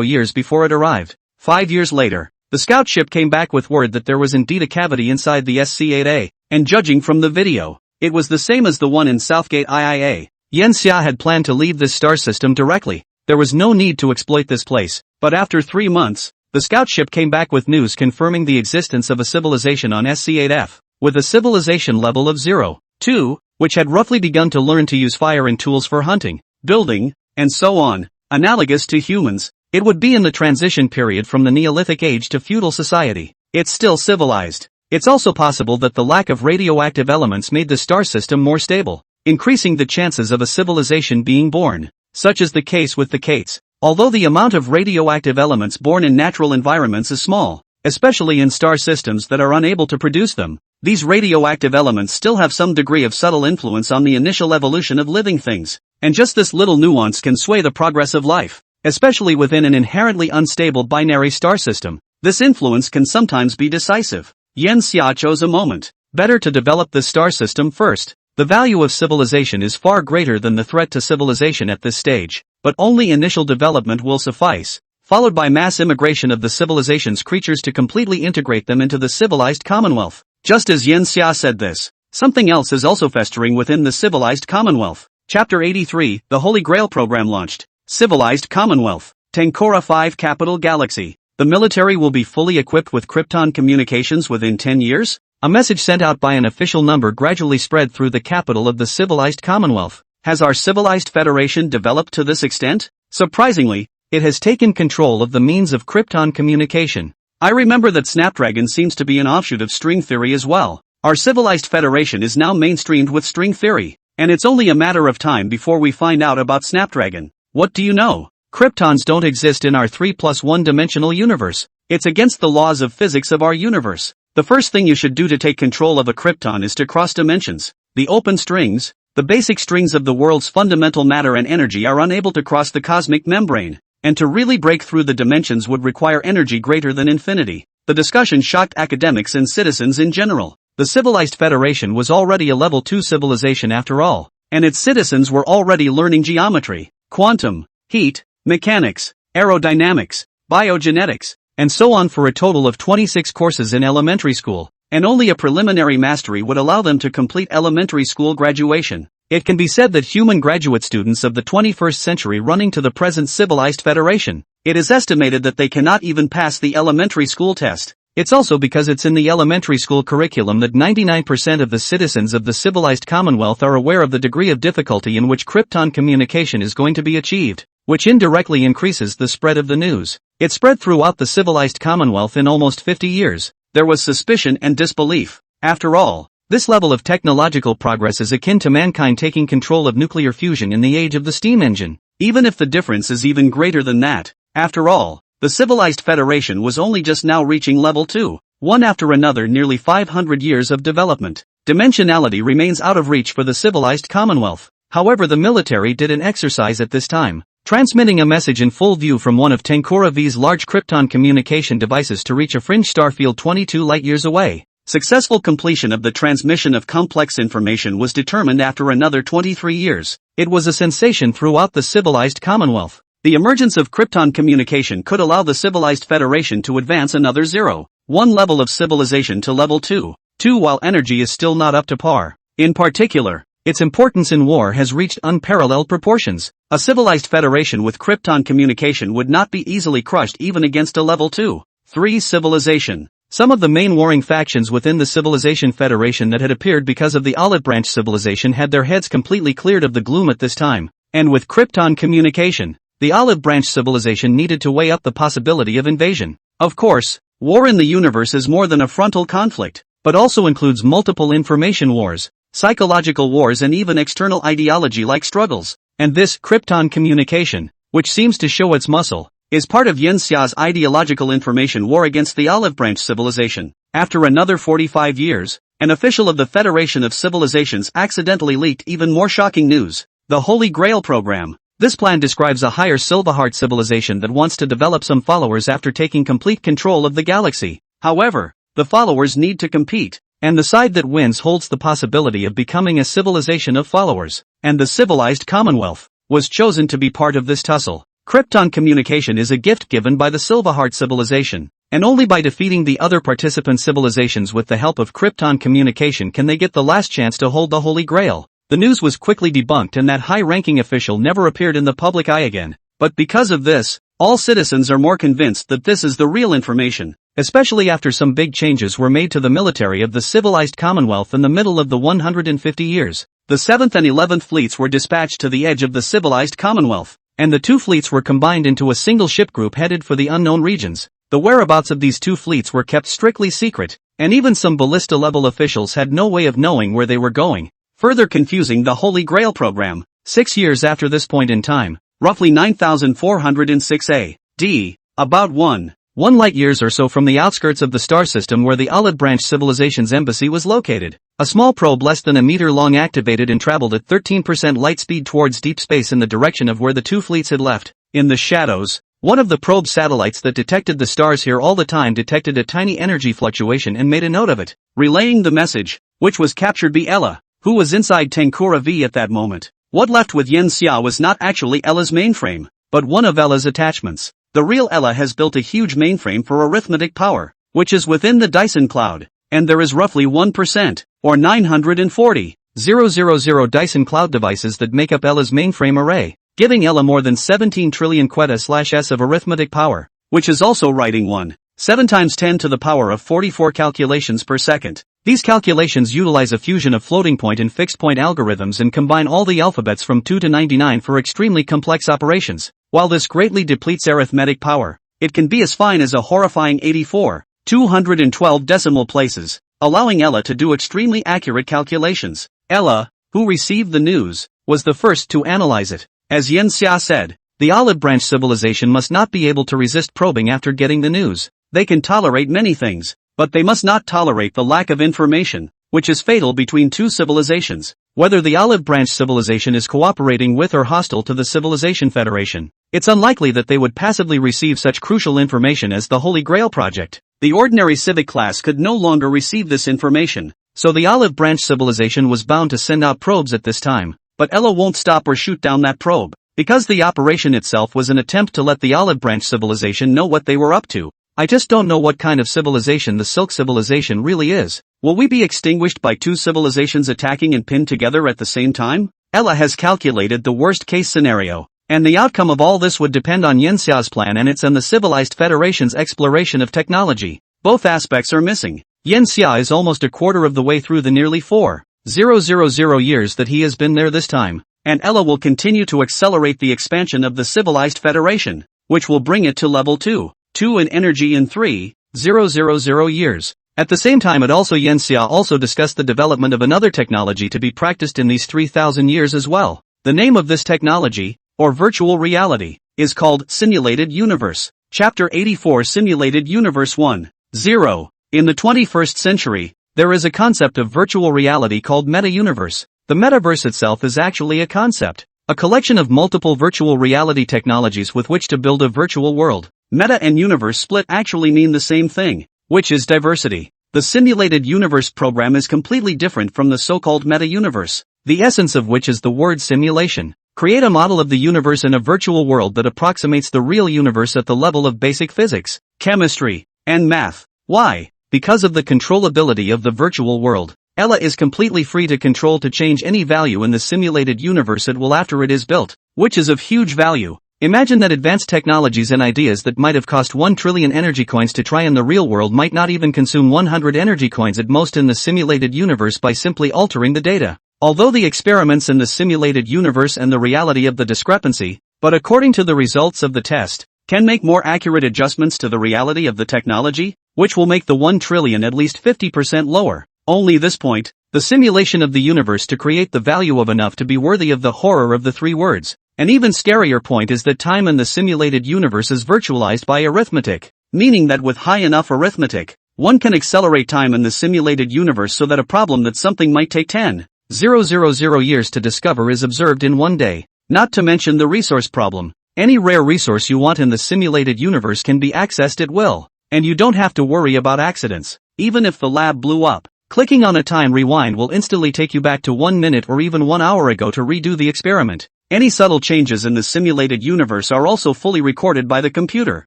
Speaker 1: years before it arrived. 5 years later, the scout ship came back with word that there was indeed a cavity inside the SC-8A, and judging from the video, it was the same as the one in Southgate IIA. Yen Xia had planned to leave this star system directly. There was no need to exploit this place, but after 3 months, the scout ship came back with news confirming the existence of a civilization on SC-8F, with a civilization level of 0-2, which had roughly begun to learn to use fire and tools for hunting, building, and so on. Analogous to humans, it would be in the transition period from the Neolithic age to feudal society. It's still civilized. It's also possible that the lack of radioactive elements made the star system more stable, increasing the chances of a civilization being born. Such is the case with the Kates. Although the amount of radioactive elements born in natural environments is small, especially in star systems that are unable to produce them, these radioactive elements still have some degree of subtle influence on the initial evolution of living things, and just this little nuance can sway the progress of life, especially within an inherently unstable binary star system. This influence can sometimes be decisive. Yen Xia chose a moment better to develop the star system first. The value of civilization is far greater than the threat to civilization at this stage, but only initial development will suffice, followed by mass immigration of the civilization's creatures to completely integrate them into the civilized commonwealth. Just as Yen Xia said this, something else is also festering within the civilized commonwealth. Chapter 83, The Holy Grail Program launched. Civilized Commonwealth. Tenkora 5 Capital Galaxy. The military will be fully equipped with Krypton communications within 10 years? A message sent out by an official number gradually spread through the capital of the civilized Commonwealth. Has our civilized federation developed to this extent? Surprisingly, it has taken control of the means of Krypton communication. I remember that Snapdragon seems to be an offshoot of string theory as well. Our civilized federation is now mainstreamed with string theory, and it's only a matter of time before we find out about Snapdragon. What do you know? Kryptons don't exist in our 3+1 dimensional universe. It's against the laws of physics of our universe. The first thing you should do to take control of a Krypton is to cross dimensions. The open strings, the basic strings of the world's fundamental matter and energy, are unable to cross the cosmic membrane, and to really break through the dimensions would require energy greater than infinity. The discussion shocked academics and citizens in general. The civilized federation was already a level 2 civilization after all, and its citizens were already learning geometry, quantum, heat, mechanics, aerodynamics, biogenetics, and so on for a total of 26 courses in elementary school, and only a preliminary mastery would allow them to complete elementary school graduation. It can be said that human graduate students of the 21st century running to the present civilized federation, it is estimated that they cannot even pass the elementary school test. It's also because it's in the elementary school curriculum that 99% of the citizens of the civilized Commonwealth are aware of the degree of difficulty in which Krypton communication is going to be achieved, which indirectly increases the spread of the news. It spread throughout the civilized Commonwealth in almost 50 years. There was suspicion and disbelief. After all, this level of technological progress is akin to mankind taking control of nuclear fusion in the age of the steam engine. Even if the difference is even greater than that, after all, the civilized federation was only just now reaching level 2, one after another nearly 500 years of development. Dimensionality remains out of reach for the civilized Commonwealth. However, the military did an exercise at this time, transmitting a message in full view from one of Tenkora V's large Krypton communication devices to reach a fringe star field 22 light-years away. Successful completion of the transmission of complex information was determined after another 23 years. It was a sensation throughout the civilized Commonwealth. The emergence of Krypton communication could allow the civilized federation to advance another 0.1 level of civilization to level 2 while energy is still not up to par. In particular, its importance in war has reached unparalleled proportions. A civilized federation with Krypton communication would not be easily crushed even against a level 2-3 civilization. Some of the main warring factions within the Civilization Federation that had appeared because of the Olive Branch civilization had their heads completely cleared of the gloom at this time, and with Krypton communication, the Olive Branch civilization needed to weigh up the possibility of invasion. Of course, war in the universe is more than a frontal conflict. but also includes multiple information wars, psychological wars and even external ideology-like struggles. And this Krypton communication, which seems to show its muscle, is part of Yenxia's ideological information war against the Olive Branch civilization. After another 45 years, an official of the Federation of Civilizations accidentally leaked even more shocking news: the Holy Grail program. This plan describes a higher Silverheart civilization that wants to develop some followers after taking complete control of the galaxy. However, the followers need to compete, and the side that wins holds the possibility of becoming a civilization of followers, and the civilized Commonwealth was chosen to be part of this tussle. Krypton communication is a gift given by the Silverheart civilization, and only by defeating the other participant civilizations with the help of Krypton communication can they get the last chance to hold the Holy Grail. The news was quickly debunked and that high-ranking official never appeared in the public eye again. But because of this, all citizens are more convinced that this is the real information, especially after some big changes were made to the military of the civilized Commonwealth in the middle of the 150 years. The 7th and 11th fleets were dispatched to the edge of the civilized Commonwealth, and the two fleets were combined into a single ship group headed for the unknown regions. The whereabouts of these two fleets were kept strictly secret, and even some ballista-level officials had no way of knowing where they were going, further confusing the Holy Grail program. 6 years after this point in time, roughly 9406 A.D., about 1 light-years or so from the outskirts of the star system where the Olive Branch civilization's embassy was located, a small probe less than a meter long activated and traveled at 13% light speed towards deep space in the direction of where the two fleets had left. In the shadows, one of the probe satellites that detected the stars here all the time detected a tiny energy fluctuation and made a note of it, relaying the message, which was captured by Ella, who was inside Tenkura V at that moment. What left with Yenxia was not actually Ella's mainframe, but one of Ella's attachments. The real Ella has built a huge mainframe for arithmetic power, which is within the Dyson cloud, and there is roughly 1%, or 940,000 Dyson cloud devices that make up Ella's mainframe array, giving Ella more than 17 trillion quetta/s of arithmetic power, which is also writing 7 times 10 to the power of 44 calculations per second. These calculations utilize a fusion of floating-point and fixed-point algorithms and combine all the alphabets from 2 to 99 for extremely complex operations. While this greatly depletes arithmetic power, it can be as fine as a horrifying 84,212 decimal places, allowing Ella to do extremely accurate calculations. Ella, who received the news, was the first to analyze it. As Yenxia said, the Olive Branch civilization must not be able to resist probing after getting the news. They can tolerate many things, but they must not tolerate the lack of information, which is fatal between two civilizations. Whether the Olive Branch civilization is cooperating with or hostile to the Civilization Federation, it's unlikely that they would passively receive such crucial information as the Holy Grail project. The ordinary civic class could no longer receive this information, so the Olive Branch civilization was bound to send out probes at this time. But Ella won't stop or shoot down that probe, because the operation itself was an attempt to let the Olive Branch civilization know what they were up to. I just don't know what kind of civilization the Silk civilization really is. Will we be extinguished by two civilizations attacking and pinned together at the same time? Ella has calculated the worst-case scenario, and the outcome of all this would depend on Yenxia's plan and the Civilized Federation's exploration of technology. Both aspects are missing. Yenxia is almost a quarter of the way through the nearly 4,000 years that he has been there this time, and Ella will continue to accelerate the expansion of the Civilized Federation, which will bring it to level 2 in energy in 3,000 years. At the same time Yenxia also discussed the development of another technology to be practiced in these 3,000 years as well. The name of this technology, or virtual reality, is called Simulated Universe. Chapter 84 Simulated Universe 1.0. In the 21st century, there is a concept of virtual reality called meta-universe. The metaverse itself is actually a concept, a collection of multiple virtual reality technologies with which to build a virtual world. Meta and universe split actually mean the same thing, which is diversity. The Simulated Universe program is completely different from the so-called meta-universe, the essence of which is the word simulation. Create a model of the universe in a virtual world that approximates the real universe at the level of basic physics, chemistry, and math. Why? Because of the controllability of the virtual world. Ella is completely free to control to change any value in the simulated universe it will after it is built, which is of huge value. Imagine that advanced technologies and ideas that might have cost 1 trillion energy coins to try in the real world might not even consume 100 energy coins at most in the simulated universe by simply altering the data. Although the experiments in the simulated universe and the reality of the discrepancy, but according to the results of the test, can make more accurate adjustments to the reality of the technology, which will make the 1 trillion at least 50% lower. Only this point, the simulation of the universe to create the value of enough to be worthy of the horror of the 3 words. An even scarier point is that time in the simulated universe is virtualized by arithmetic, meaning that with high enough arithmetic, one can accelerate time in the simulated universe so that a problem that something might take 10,000 years to discover is observed in 1 day. Not to mention the resource problem. Any rare resource you want in the simulated universe can be accessed at will, and you don't have to worry about accidents. Even if the lab blew up, clicking on a time rewind will instantly take you back to 1 minute or even 1 hour ago to redo the experiment. Any subtle changes in the simulated universe are also fully recorded by the computer,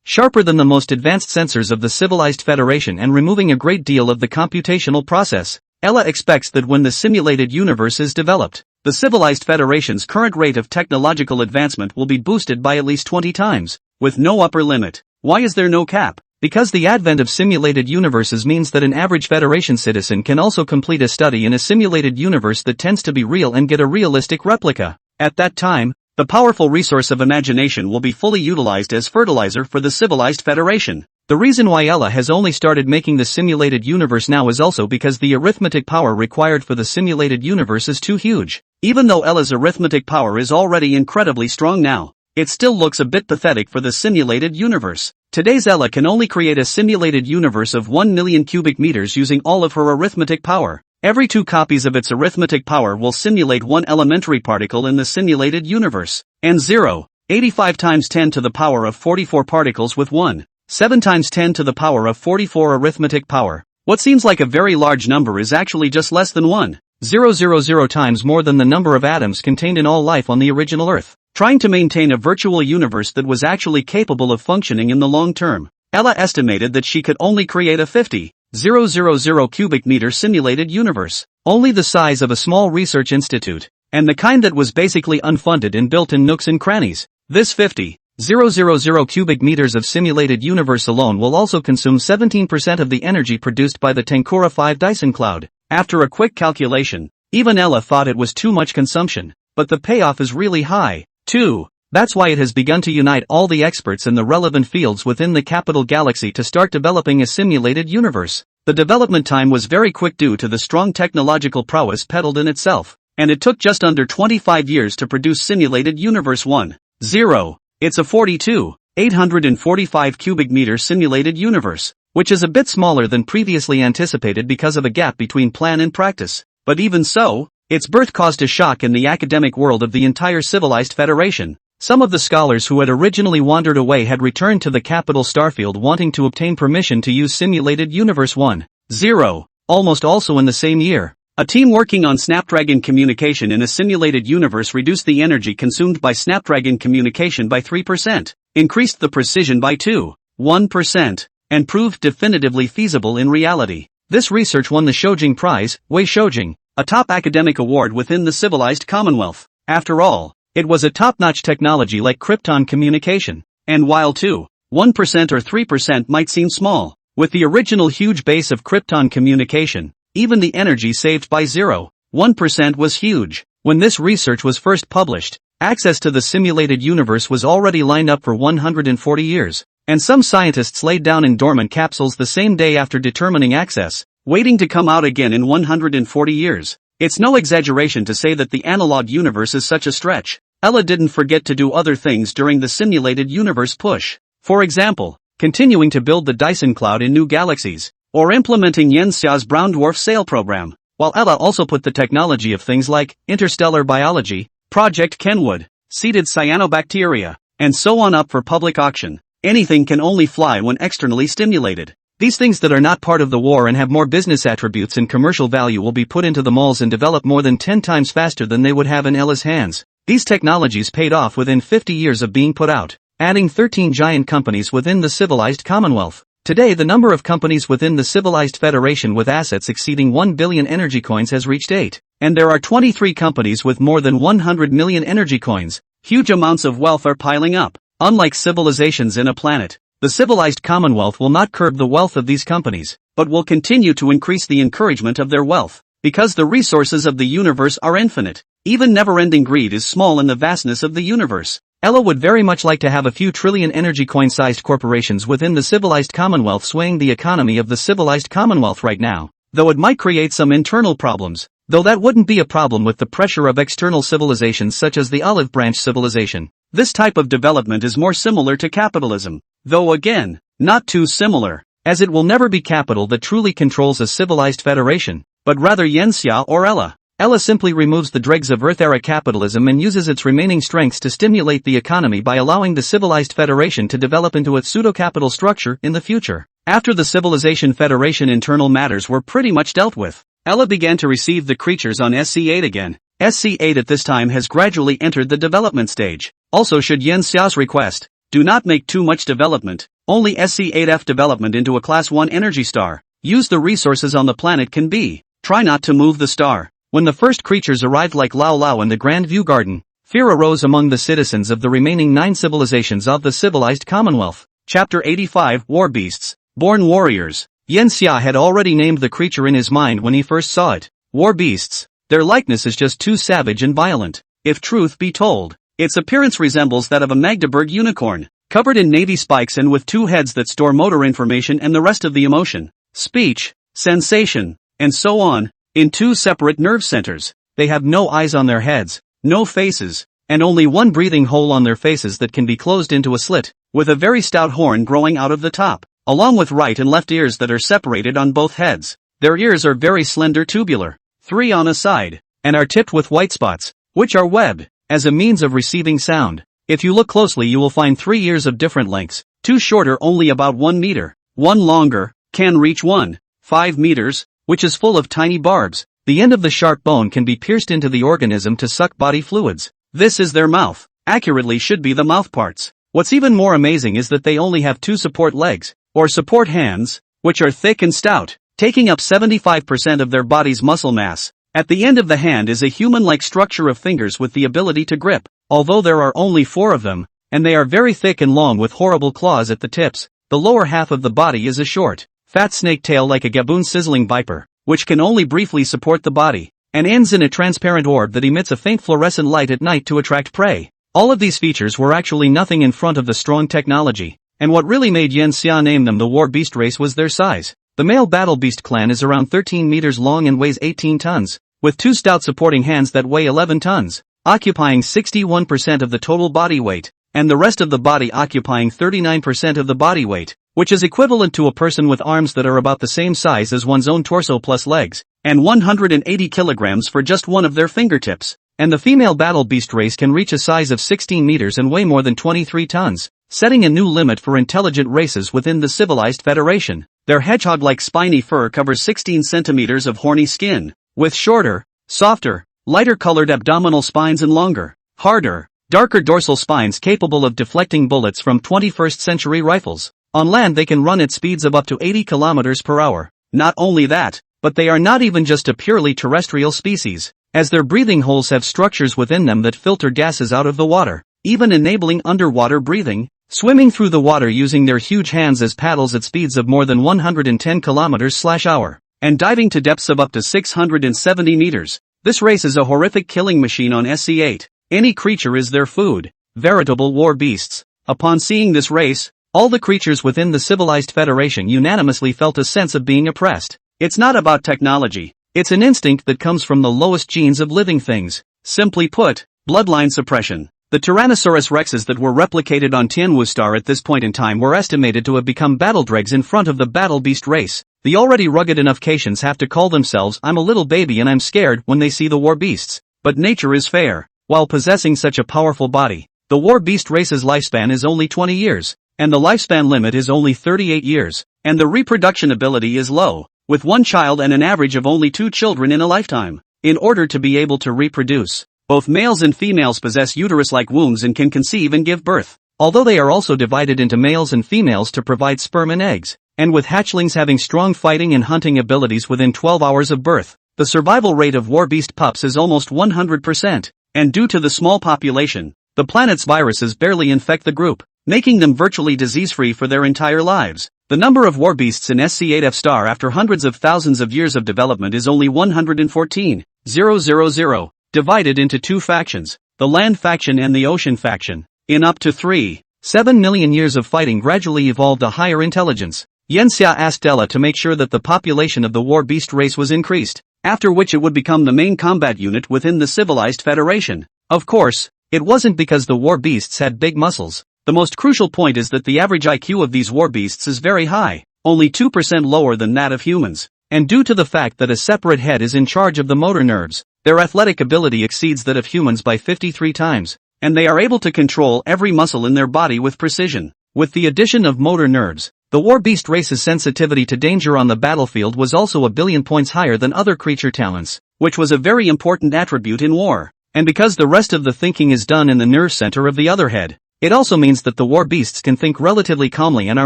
Speaker 1: sharper than the most advanced sensors of the civilized Federation and removing a great deal of the computational process. Ella expects that when the simulated universe is developed, the civilized Federation's current rate of technological advancement will be boosted by at least 20 times, with no upper limit. Why is there no cap? Because the advent of simulated universes means that an average Federation citizen can also complete a study in a simulated universe that tends to be real and get a realistic replica. At that time, the powerful resource of imagination will be fully utilized as fertilizer for the civilized Federation. The reason why Ella has only started making the simulated universe now is also because the arithmetic power required for the simulated universe is too huge. Even though Ella's arithmetic power is already incredibly strong now, it still looks a bit pathetic for the simulated universe. Today's Ella can only create a simulated universe of 1 million cubic meters using all of her arithmetic power. Every 2 copies of its arithmetic power will simulate 1 elementary particle in the simulated universe. And 0.85 times 10 to the power of 44 particles with 1.7 times 10 to the power of 44 arithmetic power. What seems like a very large number is actually just less than 1.000 times more than the number of atoms contained in all life on the original Earth. Trying to maintain a virtual universe that was actually capable of functioning in the long term, Ella estimated that she could only create a 50,000 cubic meter simulated universe, only the size of a small research institute, and the kind that was basically unfunded and built in nooks and crannies. This 50,000 cubic meters of simulated universe alone will also consume 17% of the energy produced by the Tankura 5 Dyson cloud. After a quick calculation, even Ella thought it was too much consumption, but the payoff is really high, too. That's why it has begun to unite all the experts in the relevant fields within the capital galaxy to start developing a simulated universe. The development time was very quick due to the strong technological prowess peddled in itself, and it took just under 25 years to produce simulated universe 1.0. It's a 42,845 cubic meter simulated universe, which is a bit smaller than previously anticipated because of a gap between plan and practice. But even so, its birth caused a shock in the academic world of the entire civilized Federation. Some of the scholars who had originally wandered away had returned to the capital Starfield wanting to obtain permission to use simulated universe 1.0, almost also in the same year. A team working on Snapdragon communication in a simulated universe reduced the energy consumed by Snapdragon communication by 3%, increased the precision by 1%, and proved definitively feasible in reality. This research won the Shojing Prize, Wei Shojing, a top academic award within the civilized Commonwealth. After all, it was a top-notch technology like krypton communication, and while 1% or 3% might seem small, with the original huge base of krypton communication, even the energy saved by 0.1% was huge. When this research was first published, access to the simulated universe was already lined up for 140 years, and some scientists laid down in dormant capsules the same day after determining access, waiting to come out again in 140 years. It's no exaggeration to say that the analog universe is such a stretch. Ella didn't forget to do other things during the simulated universe push. For example, continuing to build the Dyson cloud in new galaxies, or implementing Yen Xiao's brown dwarf sail program, while Ella also put the technology of things like interstellar biology, Project Kenwood, seeded cyanobacteria, and so on up for public auction. Anything can only fly when externally stimulated. These things that are not part of the war and have more business attributes and commercial value will be put into the malls and develop more than 10 times faster than they would have in Ella's hands. These technologies paid off within 50 years of being put out, adding 13 giant companies within the civilized Commonwealth. Today the number of companies within the civilized Federation with assets exceeding 1 billion energy coins has reached 8, and there are 23 companies with more than 100 million energy coins. Huge amounts of wealth are piling up. Unlike civilizations in a planet, the civilized Commonwealth will not curb the wealth of these companies, but will continue to increase the encouragement of their wealth, because the resources of the universe are infinite. Even never-ending greed is small in the vastness of the universe. Ella would very much like to have a few trillion energy coin-sized corporations within the civilized Commonwealth swaying the economy of the civilized Commonwealth right now, though it might create some internal problems, though that wouldn't be a problem with the pressure of external civilizations such as the olive branch civilization. This type of development is more similar to capitalism, though again, not too similar, as it will never be capital that truly controls a civilized federation, but rather Yenxia or Ella. Ella simply removes the dregs of Earth-era capitalism and uses its remaining strengths to stimulate the economy by allowing the civilized federation to develop into its pseudo-capital structure in the future. After the Civilization Federation internal matters were pretty much dealt with, Ella began to receive the creatures on SC8 again. SC8 at this time has gradually entered the development stage. Also, should Yenxia's request, do not make too much development, only SC8F development into a Class 1 energy star. Use the resources on the planet can be. Try not to move the star. When the first creatures arrived like Lao Lao in the Grand View Garden, fear arose among the citizens of the remaining 9 civilizations of the civilized Commonwealth. Chapter 85 War Beasts. Born Warriors. Yenxia had already named the creature in his mind when he first saw it. War Beasts. Their likeness is just too savage and violent. If truth be told, its appearance resembles that of a Magdeburg unicorn, covered in navy spikes and with 2 heads that store motor information and the rest of the emotion, speech, sensation, and so on, in 2 separate nerve centers. They have no eyes on their heads, no faces, and only one breathing hole on their faces that can be closed into a slit, with a very stout horn growing out of the top, along with right and left ears that are separated on both heads. Their ears are very slender tubular, 3 on a side, and are tipped with white spots, which are webbed, as a means of receiving sound. If you look closely you will find 3 ears of different lengths, 2 shorter only about 1 meter, 1 longer, can reach 1.5 meters, which is full of tiny barbs. The end of the sharp bone can be pierced into the organism to suck body fluids. This is their mouth. Accurately should be the mouth parts. What's even more amazing is that they only have 2 support legs, or support hands, which are thick and stout, taking up 75% of their body's muscle mass. At the end of the hand is a human-like structure of fingers with the ability to grip, although there are only 4 of them, and they are very thick and long with horrible claws at the tips. The lower half of the body is a short, fat snake tail like a Gaboon sizzling viper, which can only briefly support the body, and ends in a transparent orb that emits a faint fluorescent light at night to attract prey. All of these features were actually nothing in front of the strong technology, and what really made Yenxia name them the War Beast race was their size. The male Battle Beast clan is around 13 meters long and weighs 18 tons, with 2 stout supporting hands that weigh 11 tons, occupying 61% of the total body weight, and the rest of the body occupying 39% of the body weight, which is equivalent to a person with arms that are about the same size as one's own torso plus legs, and 180 kilograms for just one of their fingertips. And the female Battle Beast race can reach a size of 16 meters and weigh more than 23 tons, setting a new limit for intelligent races within the civilized federation. Their hedgehog-like spiny fur covers 16 centimeters of horny skin, with shorter, softer, lighter-colored abdominal spines and longer, harder, darker dorsal spines capable of deflecting bullets from 21st century rifles. On land they can run at speeds of up to 80 kilometers per hour. Not only that, but they are not even just a purely terrestrial species, as their breathing holes have structures within them that filter gases out of the water, even enabling underwater breathing, swimming through the water using their huge hands as paddles at speeds of more than 110 kilometers/hour, and diving to depths of up to 670 meters. This race is a horrific killing machine on SC8. Any creature is their food. Veritable war beasts. Upon seeing this race, all the creatures within the civilized federation unanimously felt a sense of being oppressed. It's not about technology. It's an instinct that comes from the lowest genes of living things. Simply put, bloodline suppression. The Tyrannosaurus rexes that were replicated on Tianwu Star at this point in time were estimated to have become battle dregs in front of the battle beast race. The already rugged enough Caitians have to call themselves "I'm a little baby and I'm scared" when they see the war beasts. But nature is fair. While possessing such a powerful body, the war beast race's lifespan is only 20 years, and the lifespan limit is only 38 years, and the reproduction ability is low, with 1 child and an average of only 2 children in a lifetime. In order to be able to reproduce, both males and females possess uterus-like wombs and can conceive and give birth, although they are also divided into males and females to provide sperm and eggs, and with hatchlings having strong fighting and hunting abilities within 12 hours of birth. The survival rate of war beast pups is almost 100%, and due to the small population, the planet's viruses barely infect the group, making them virtually disease-free for their entire lives. The number of war beasts in SC8F star after hundreds of thousands of years of development is only 114,000, divided into 2 factions, the land faction and the ocean faction. In up to 3.7 million years of fighting gradually evolved a higher intelligence. Yanxia asked Ella to make sure that the population of the war beast race was increased, after which it would become the main combat unit within the civilized federation. Of course, it wasn't because the war beasts had big muscles. The most crucial point is that the average IQ of these war beasts is very high, only 2% lower than that of humans. And due to the fact that a separate head is in charge of the motor nerves, their athletic ability exceeds that of humans by 53 times, and they are able to control every muscle in their body with precision. With the addition of motor nerves, the war beast race's sensitivity to danger on the battlefield was also a billion points higher than other creature talents, which was a very important attribute in war. And because the rest of the thinking is done in the nerve center of the other head, it also means that the war beasts can think relatively calmly and are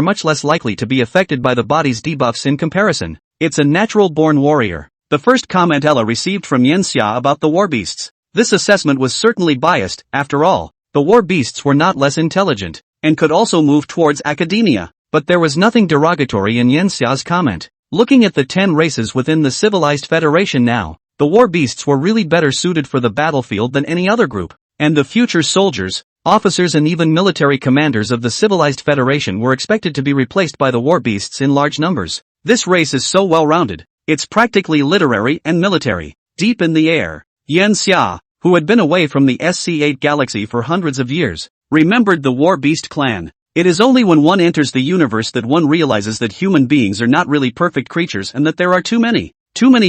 Speaker 1: much less likely to be affected by the body's debuffs in comparison. It's a natural-born warrior. The first comment Ella received from Yanxia about the war beasts. This assessment was certainly biased. After all, the war beasts were not less intelligent, and could also move towards academia. But there was nothing derogatory in Yanxia's comment. Looking at the 10 races within the civilized federation now, the war beasts were really better suited for the battlefield than any other group. And the future soldiers, officers and even military commanders of the civilized federation were expected to be replaced by the war beasts in large numbers. This race is so well-rounded, it's practically literary and military. Deep in the air, Yanxia, who had been away from the SC8 galaxy for hundreds of years, remembered the war beast clan. It is only when one enters the universe that one realizes that human beings are not really perfect creatures and that there are too many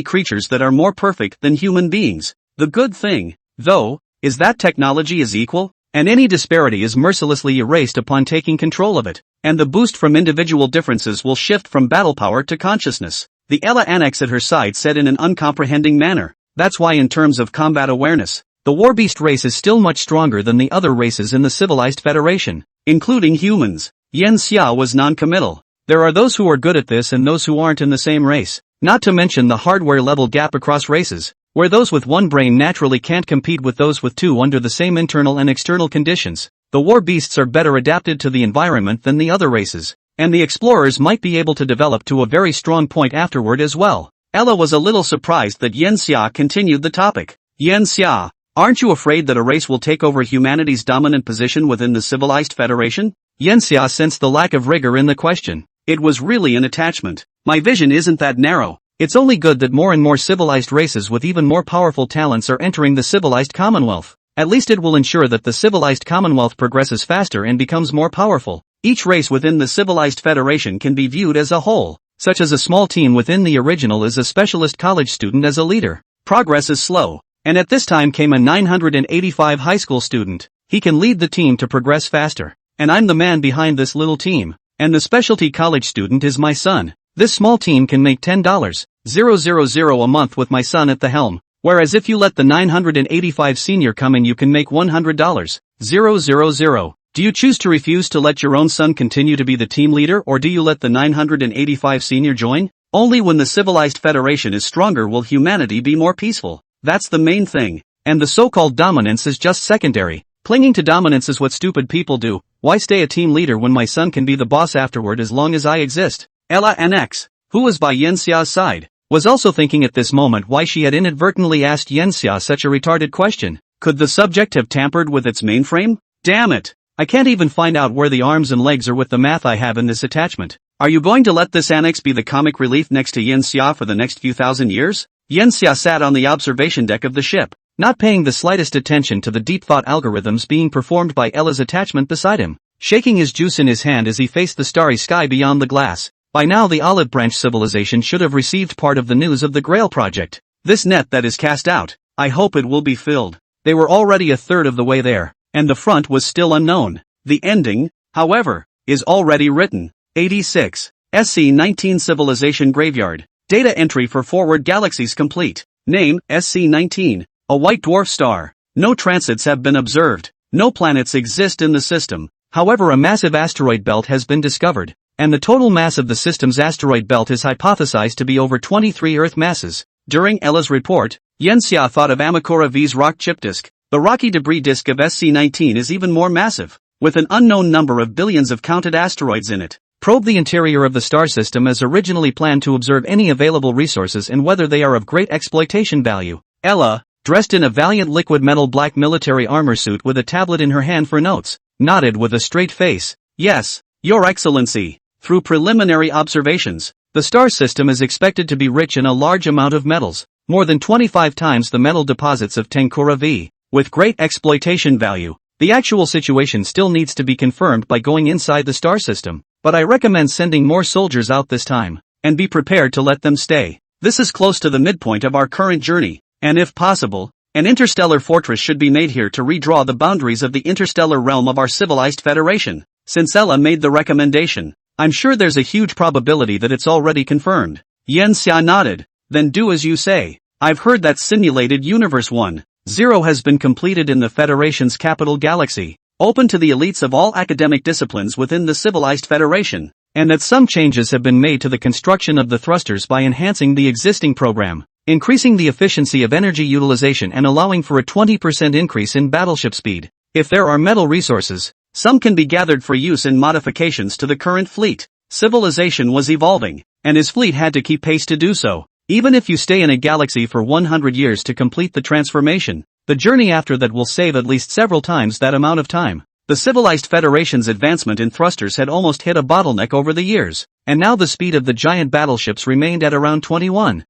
Speaker 1: creatures that are more perfect than human beings. The good thing, though, is that technology is equal, and any disparity is mercilessly erased upon taking control of it, and the boost from individual differences will shift from battle power to consciousness. The Ella Annex at her side said in an uncomprehending manner. That's why in terms of combat awareness, the warbeast race is still much stronger than the other races in the civilized federation, including humans. Yanxia was non-committal. There are those who are good at this and those who aren't in the same race, not to mention the hardware level gap across races, where those with one brain naturally can't compete with those with two under the same internal and external conditions. The war beasts are better adapted to the environment than the other races, and the explorers might be able to develop to a very strong point afterward as well. Ella was a little surprised that Yanxia continued the topic. Yanxia, aren't you afraid that a race will take over humanity's dominant position within the civilized federation? Yanxia sensed the lack of rigor in the question. It was really an attachment. My vision isn't that narrow. It's only good that more and more civilized races with even more powerful talents are entering the civilized commonwealth. At least it will ensure that the civilized commonwealth progresses faster and becomes more powerful. Each race within the civilized federation can be viewed as a whole, such as a small team within the original is a specialist college student as a leader. Progress is slow, and at this time came a 985 high school student. He can lead the team to progress faster, and I'm the man behind this little team, and the specialty college student is my son. This small team can make $10,000 a month with my son at the helm, whereas if you let the 985 senior come in you can make $100,000. Do you choose to refuse to let your own son continue to be the team leader, or do you let the 985 senior join? Only when the civilized federation is stronger will humanity be more peaceful. That's the main thing, and the so-called dominance is just secondary. Clinging to dominance is what stupid people do. Why stay a team leader when my son can be the boss afterward as long as I exist? Ella Annex, who was by Yanxia's side, was also thinking at this moment why she had inadvertently asked Yanxia such a retarded question. Could the subject have tampered with its mainframe? Damn it! I can't even find out where the arms and legs are with the math I have in this attachment. Are you going to let this annex be the comic relief next to Yanxia for the next few thousand years? Yanxia sat on the observation deck of the ship, not paying the slightest attention to the deep-thought algorithms being performed by Ella's attachment beside him, shaking his juice in his hand as he faced the starry sky beyond the glass. By now the Olive Branch civilization should have received part of the news of the Grail project. This net that is cast out, I hope it will be filled. They were already a third of the way there, and the front was still unknown. The ending, however, is already written. 86. SC-19 Civilization Graveyard. Data entry for forward galaxies complete. Name, SC-19. A white dwarf star. No transits have been observed. No planets exist in the system. However, a massive asteroid belt has been discovered, and the total mass of the system's asteroid belt is hypothesized to be over 23 Earth masses. During Ella's report, Yanxia thought of Amakura V's rock chip disk. The rocky debris disk of SC-19 is even more massive, with an unknown number of billions of counted asteroids in it. Probe the interior of the star system as originally planned to observe any available resources and whether they are of great exploitation value. Ella, dressed in a valiant liquid metal black military armor suit with a tablet in her hand for notes, nodded with a straight face. Yes, Your Excellency. Through preliminary observations, the star system is expected to be rich in a large amount of metals, more than 25 times the metal deposits of Tenkura V, with great exploitation value. The actual situation still needs to be confirmed by going inside the star system, but I recommend sending more soldiers out this time, and be prepared to let them stay. This is close to the midpoint of our current journey, and if possible, an interstellar fortress should be made here to redraw the boundaries of the interstellar realm of our civilized federation. Since Ella made the recommendation, I'm sure there's a huge probability that it's already confirmed. Yan Xia nodded. Then do as you say. I've heard that simulated Universe 1.0 has been completed in the Federation's capital galaxy, open to the elites of all academic disciplines within the civilized federation, and that some changes have been made to the construction of the thrusters by enhancing the existing program, increasing the efficiency of energy utilization and allowing for a 20% increase in battleship speed. If there are metal resources, some can be gathered for use in modifications to the current fleet. Civilization was evolving, and his fleet had to keep pace to do so. Even if you stay in a galaxy for 100 years to complete the transformation, the journey after that will save at least several times that amount of time. The civilized federation's advancement in thrusters had almost hit a bottleneck over the years, and now the speed of the giant battleships remained at around 21,000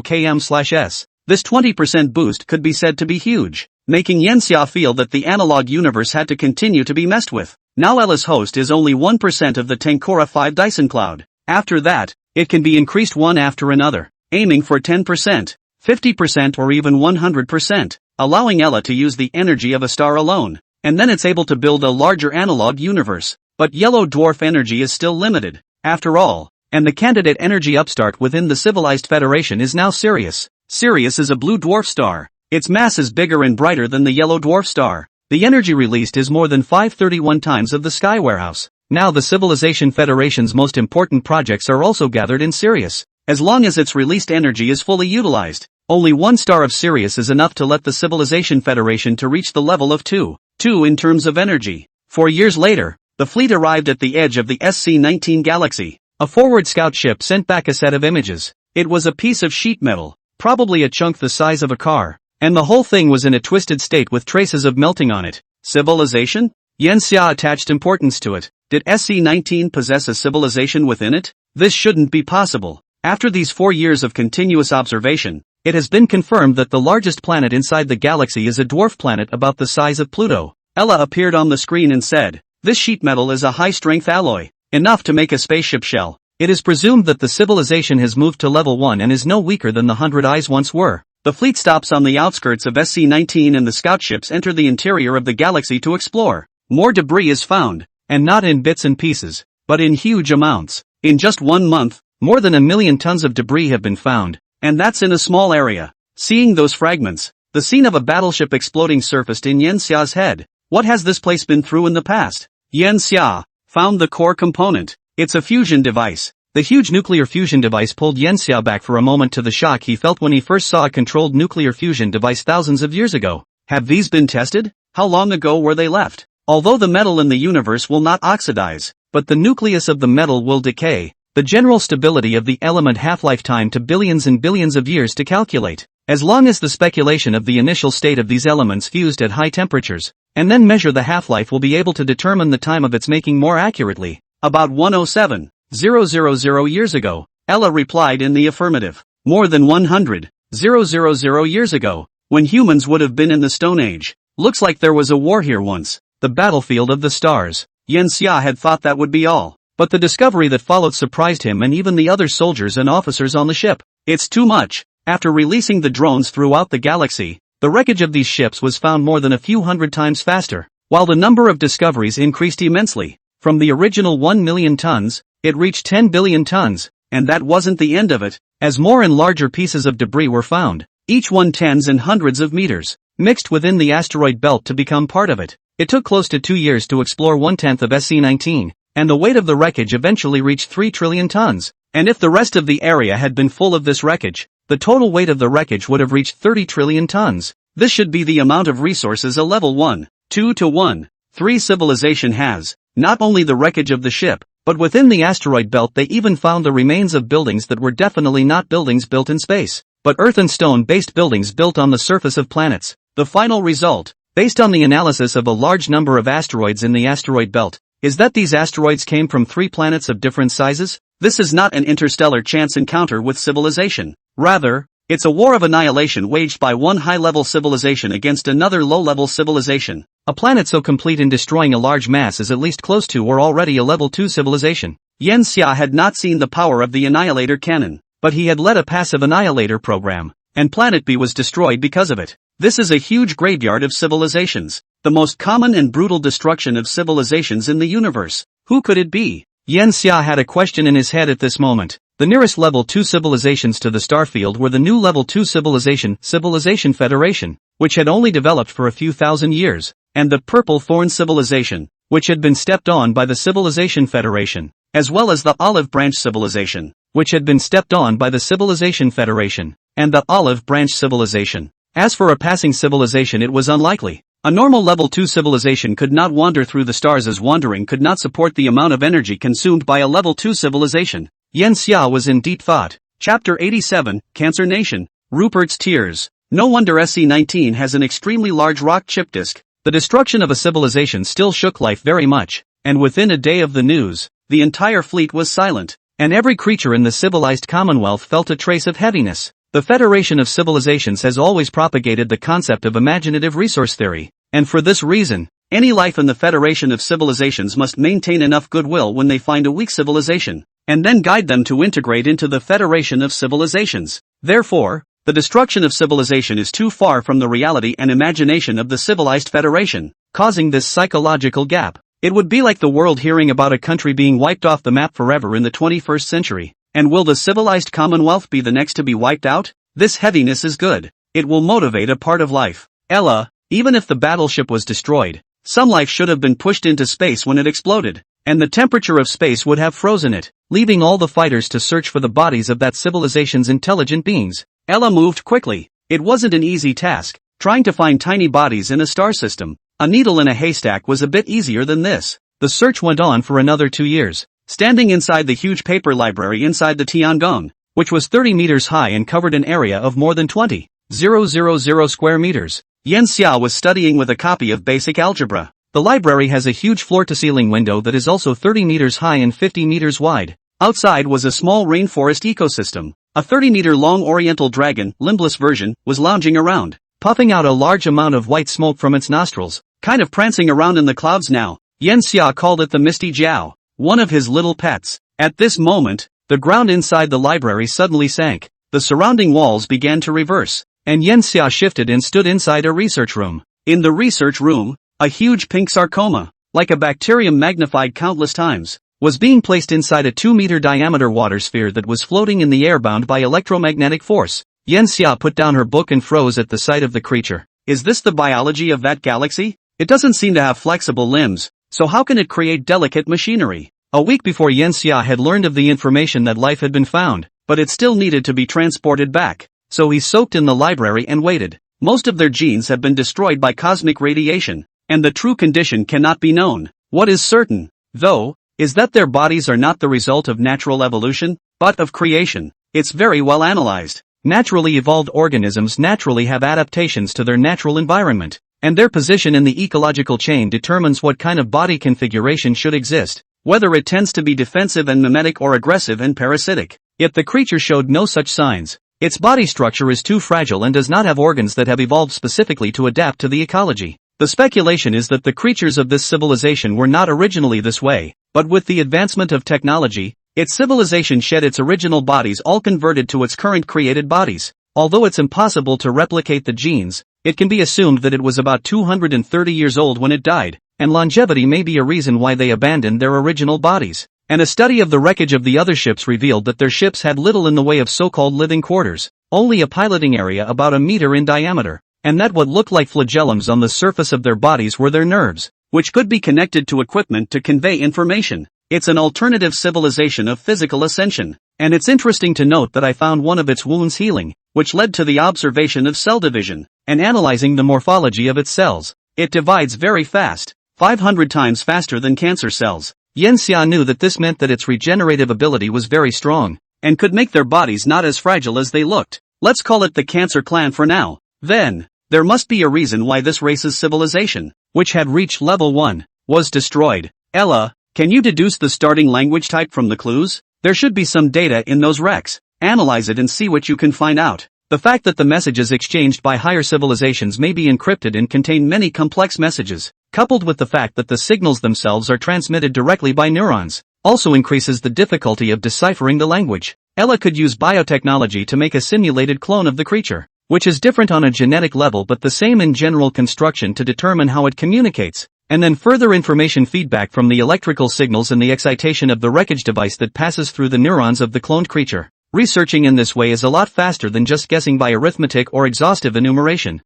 Speaker 1: km/s. This 20% boost could be said to be huge, making Yanxia feel that the analog universe had to continue to be messed with. Now Ella's host is only 1% of the Tenkura 5 Dyson cloud. After that, it can be increased one after another, aiming for 10%, 50% or even 100%, allowing Ella to use the energy of a star alone, and then it's able to build a larger analog universe. But yellow dwarf energy is still limited, after all, and the candidate energy upstart within the civilized federation is now Sirius. Sirius is a blue dwarf star. Its mass is bigger and brighter than the yellow dwarf star. The energy released is more than 531 times of the Sky Warehouse. Now the Civilization Federation's most important projects are also gathered in Sirius. As long as its released energy is fully utilized, only one star of Sirius is enough to let the Civilization Federation to reach the level of 2 in terms of energy. 4 years later, the fleet arrived at the edge of the SC-19 galaxy. A forward scout ship sent back a set of images. It was a piece of sheet metal, probably a chunk the size of a car, and the whole thing was in a twisted state with traces of melting on it. Civilization? Yanxia attached importance to it. Did SC-19 possess a civilization within it? This shouldn't be possible. After these 4 years of continuous observation, it has been confirmed that the largest planet inside the galaxy is a dwarf planet about the size of Pluto. Ella appeared on the screen and said, "This sheet metal is a high-strength alloy, enough to make a spaceship shell." It is presumed that the civilization has moved to level 1 and is no weaker than the 100 Eyes once were. The fleet stops on the outskirts of SC-19 and the scout ships enter the interior of the galaxy to explore. More debris is found, and not in bits and pieces, but in huge amounts. In just 1 month, more than 1 million tons of debris have been found, and that's in a small area. Seeing those fragments, the scene of a battleship exploding surfaced in Yanxia's head. What has this place been through in the past? Yanxia found the core component. It's a fusion device. The huge nuclear fusion device pulled Yanxia back for a moment to the shock he felt when he first saw a controlled nuclear fusion device thousands of years ago. Have these been tested? How long ago were they left? Although the metal in the universe will not oxidize, but the nucleus of the metal will decay, the general stability of the element half-life time to billions and billions of years to calculate. As long as the speculation of the initial state of these elements fused at high temperatures, and then measure the half-life will be able to determine the time of its making more accurately. About 107,000 years ago, Ella replied in the affirmative. More than 100,000 years ago, when humans would have been in the Stone Age. Looks like there was a war here once. The battlefield of the stars. Yanxia had thought that would be all, but the discovery that followed surprised him and even the other soldiers and officers on the ship. It's too much. After releasing the drones throughout the galaxy, the wreckage of these ships was found more than a few hundred times faster, while the number of discoveries increased immensely. From the original 1 million tons, it reached 10 billion tons, and that wasn't the end of it, as more and larger pieces of debris were found, each one tens and hundreds of meters, mixed within the asteroid belt to become part of it. It took close to 2 years to explore 1/10 of SC-19, and the weight of the wreckage eventually reached 3 trillion tons. And if the rest of the area had been full of this wreckage, the total weight of the wreckage would have reached 30 trillion tons. This should be the amount of resources a level 1.2 to 1.3 civilization has. Not only the wreckage of the ship, but within the asteroid belt they even found the remains of buildings that were definitely not buildings built in space, but earth and stone-based buildings built on the surface of planets. The final result, based on the analysis of a large number of asteroids in the asteroid belt, is that these asteroids came from 3 planets of different sizes. This is not an interstellar chance encounter with civilization. Rather, it's a war of annihilation waged by one high-level civilization against another low-level civilization. A planet so complete in destroying a large mass is at least close to or already a level 2 civilization. Yen Xia had not seen the power of the Annihilator cannon, but he had led a passive Annihilator program, and Planet B was destroyed because of it. This is a huge graveyard of civilizations, the most common and brutal destruction of civilizations in the universe. Who could it be? Yen Xia had a question in his head at this moment. The nearest level 2 civilizations to the starfield were the new level 2 Civilization Federation, which had only developed for a few thousand years, and the Purple Thorn Civilization, which had been stepped on by the Civilization Federation, as well as the Olive Branch Civilization, which had been stepped on by the Civilization Federation, and the Olive Branch Civilization. As for a passing civilization, it was unlikely. A normal level 2 civilization could not wander through the stars, as wandering could not support the amount of energy consumed by a level 2 civilization. Yen Xia was in deep thought. Chapter 87, Cancer Nation, Rupert's Tears. No wonder SC-19 has an extremely large rock chip disk. The destruction of a civilization still shook life very much, and within a day of the news, the entire fleet was silent, and every creature in the civilized Commonwealth felt a trace of heaviness. The Federation of Civilizations has always propagated the concept of imaginative resource theory, and for this reason, any life in the Federation of Civilizations must maintain enough goodwill when they find a weak civilization, and then guide them to integrate into the Federation of Civilizations. Therefore, the destruction of civilization is too far from the reality and imagination of the civilized Federation, causing this psychological gap. It would be like the world hearing about a country being wiped off the map forever in the 21st century. And will the civilized Commonwealth be the next to be wiped out? This heaviness is good. It will motivate a part of life. Ella, even if the battleship was destroyed, some life should have been pushed into space when it exploded, and the temperature of space would have frozen it, leaving all the fighters to search for the bodies of that civilization's intelligent beings. Ella moved quickly. It wasn't an easy task, trying to find tiny bodies in a star system. A needle in a haystack was a bit easier than this. The search went on for another 2 years. Standing inside the huge paper library inside the Tiangong, which was 30 meters high and covered an area of more than 20,000 square meters, Yen Xia was studying with a copy of basic algebra. The library has a huge floor-to-ceiling window that is also 30 meters high and 50 meters wide. Outside was a small rainforest ecosystem. A 30-meter-long oriental dragon, limbless version, was lounging around, puffing out a large amount of white smoke from its nostrils, kind of prancing around in the clouds now. Yen Xia called it the Misty Jiao, one of his little pets. At this moment, the ground inside the library suddenly sank, the surrounding walls began to reverse, and Yen Xia shifted and stood inside a research room. In the research room, a huge pink sarcoma, like a bacterium magnified countless times, was being placed inside a 2-meter diameter water sphere that was floating in the air bound by electromagnetic force. Yen Xia put down her book and froze at the sight of the creature. Is this the biology of that galaxy? It doesn't seem to have flexible limbs, so how can it create delicate machinery? A week before, Yen Xia had learned of the information that life had been found, but it still needed to be transported back, so he soaked in the library and waited. Most of their genes have been destroyed by cosmic radiation, and the true condition cannot be known. What is certain, though, is that their bodies are not the result of natural evolution, but of creation. It's very well analyzed. Naturally evolved organisms naturally have adaptations to their natural environment, and their position in the ecological chain determines what kind of body configuration should exist, whether it tends to be defensive and mimetic or aggressive and parasitic. Yet the creature showed no such signs. Its body structure is too fragile and does not have organs that have evolved specifically to adapt to the ecology. The speculation is that the creatures of this civilization were not originally this way, but with the advancement of technology, its civilization shed its original bodies, all converted to its current created bodies. Although it's impossible to replicate the genes, it can be assumed that it was about 230 years old when it died, and longevity may be a reason why they abandoned their original bodies. And a study of the wreckage of the other ships revealed that their ships had little in the way of so-called living quarters, only a piloting area about a meter in diameter, and that what looked like flagellums on the surface of their bodies were their nerves, which could be connected to equipment to convey information. It's an alternative civilization of physical ascension, and it's interesting to note that I found one of its wounds healing, which led to the observation of cell division, and analyzing the morphology of its cells. It divides very fast, 500 times faster than cancer cells. Yen Xia knew that this meant that its regenerative ability was very strong, and could make their bodies not as fragile as they looked. Let's call it the Cancer Clan for now. Then, There must be a reason why this race's civilization, which had reached level 1, was destroyed. Ella, can you deduce the starting language type from the clues? There should be some data in those recs. Analyze it and see what you can find out. The fact that the messages exchanged by higher civilizations may be encrypted and contain many complex messages, coupled with the fact that the signals themselves are transmitted directly by neurons, also increases the difficulty of deciphering the language. Ella could use biotechnology to make a simulated clone of the creature, which is different on a genetic level but the same in general construction to determine how it communicates, and then further information feedback from the electrical signals and the excitation of the wreckage device that passes through the neurons of the cloned creature. Researching in this way is a lot faster than just guessing by arithmetic or exhaustive enumeration.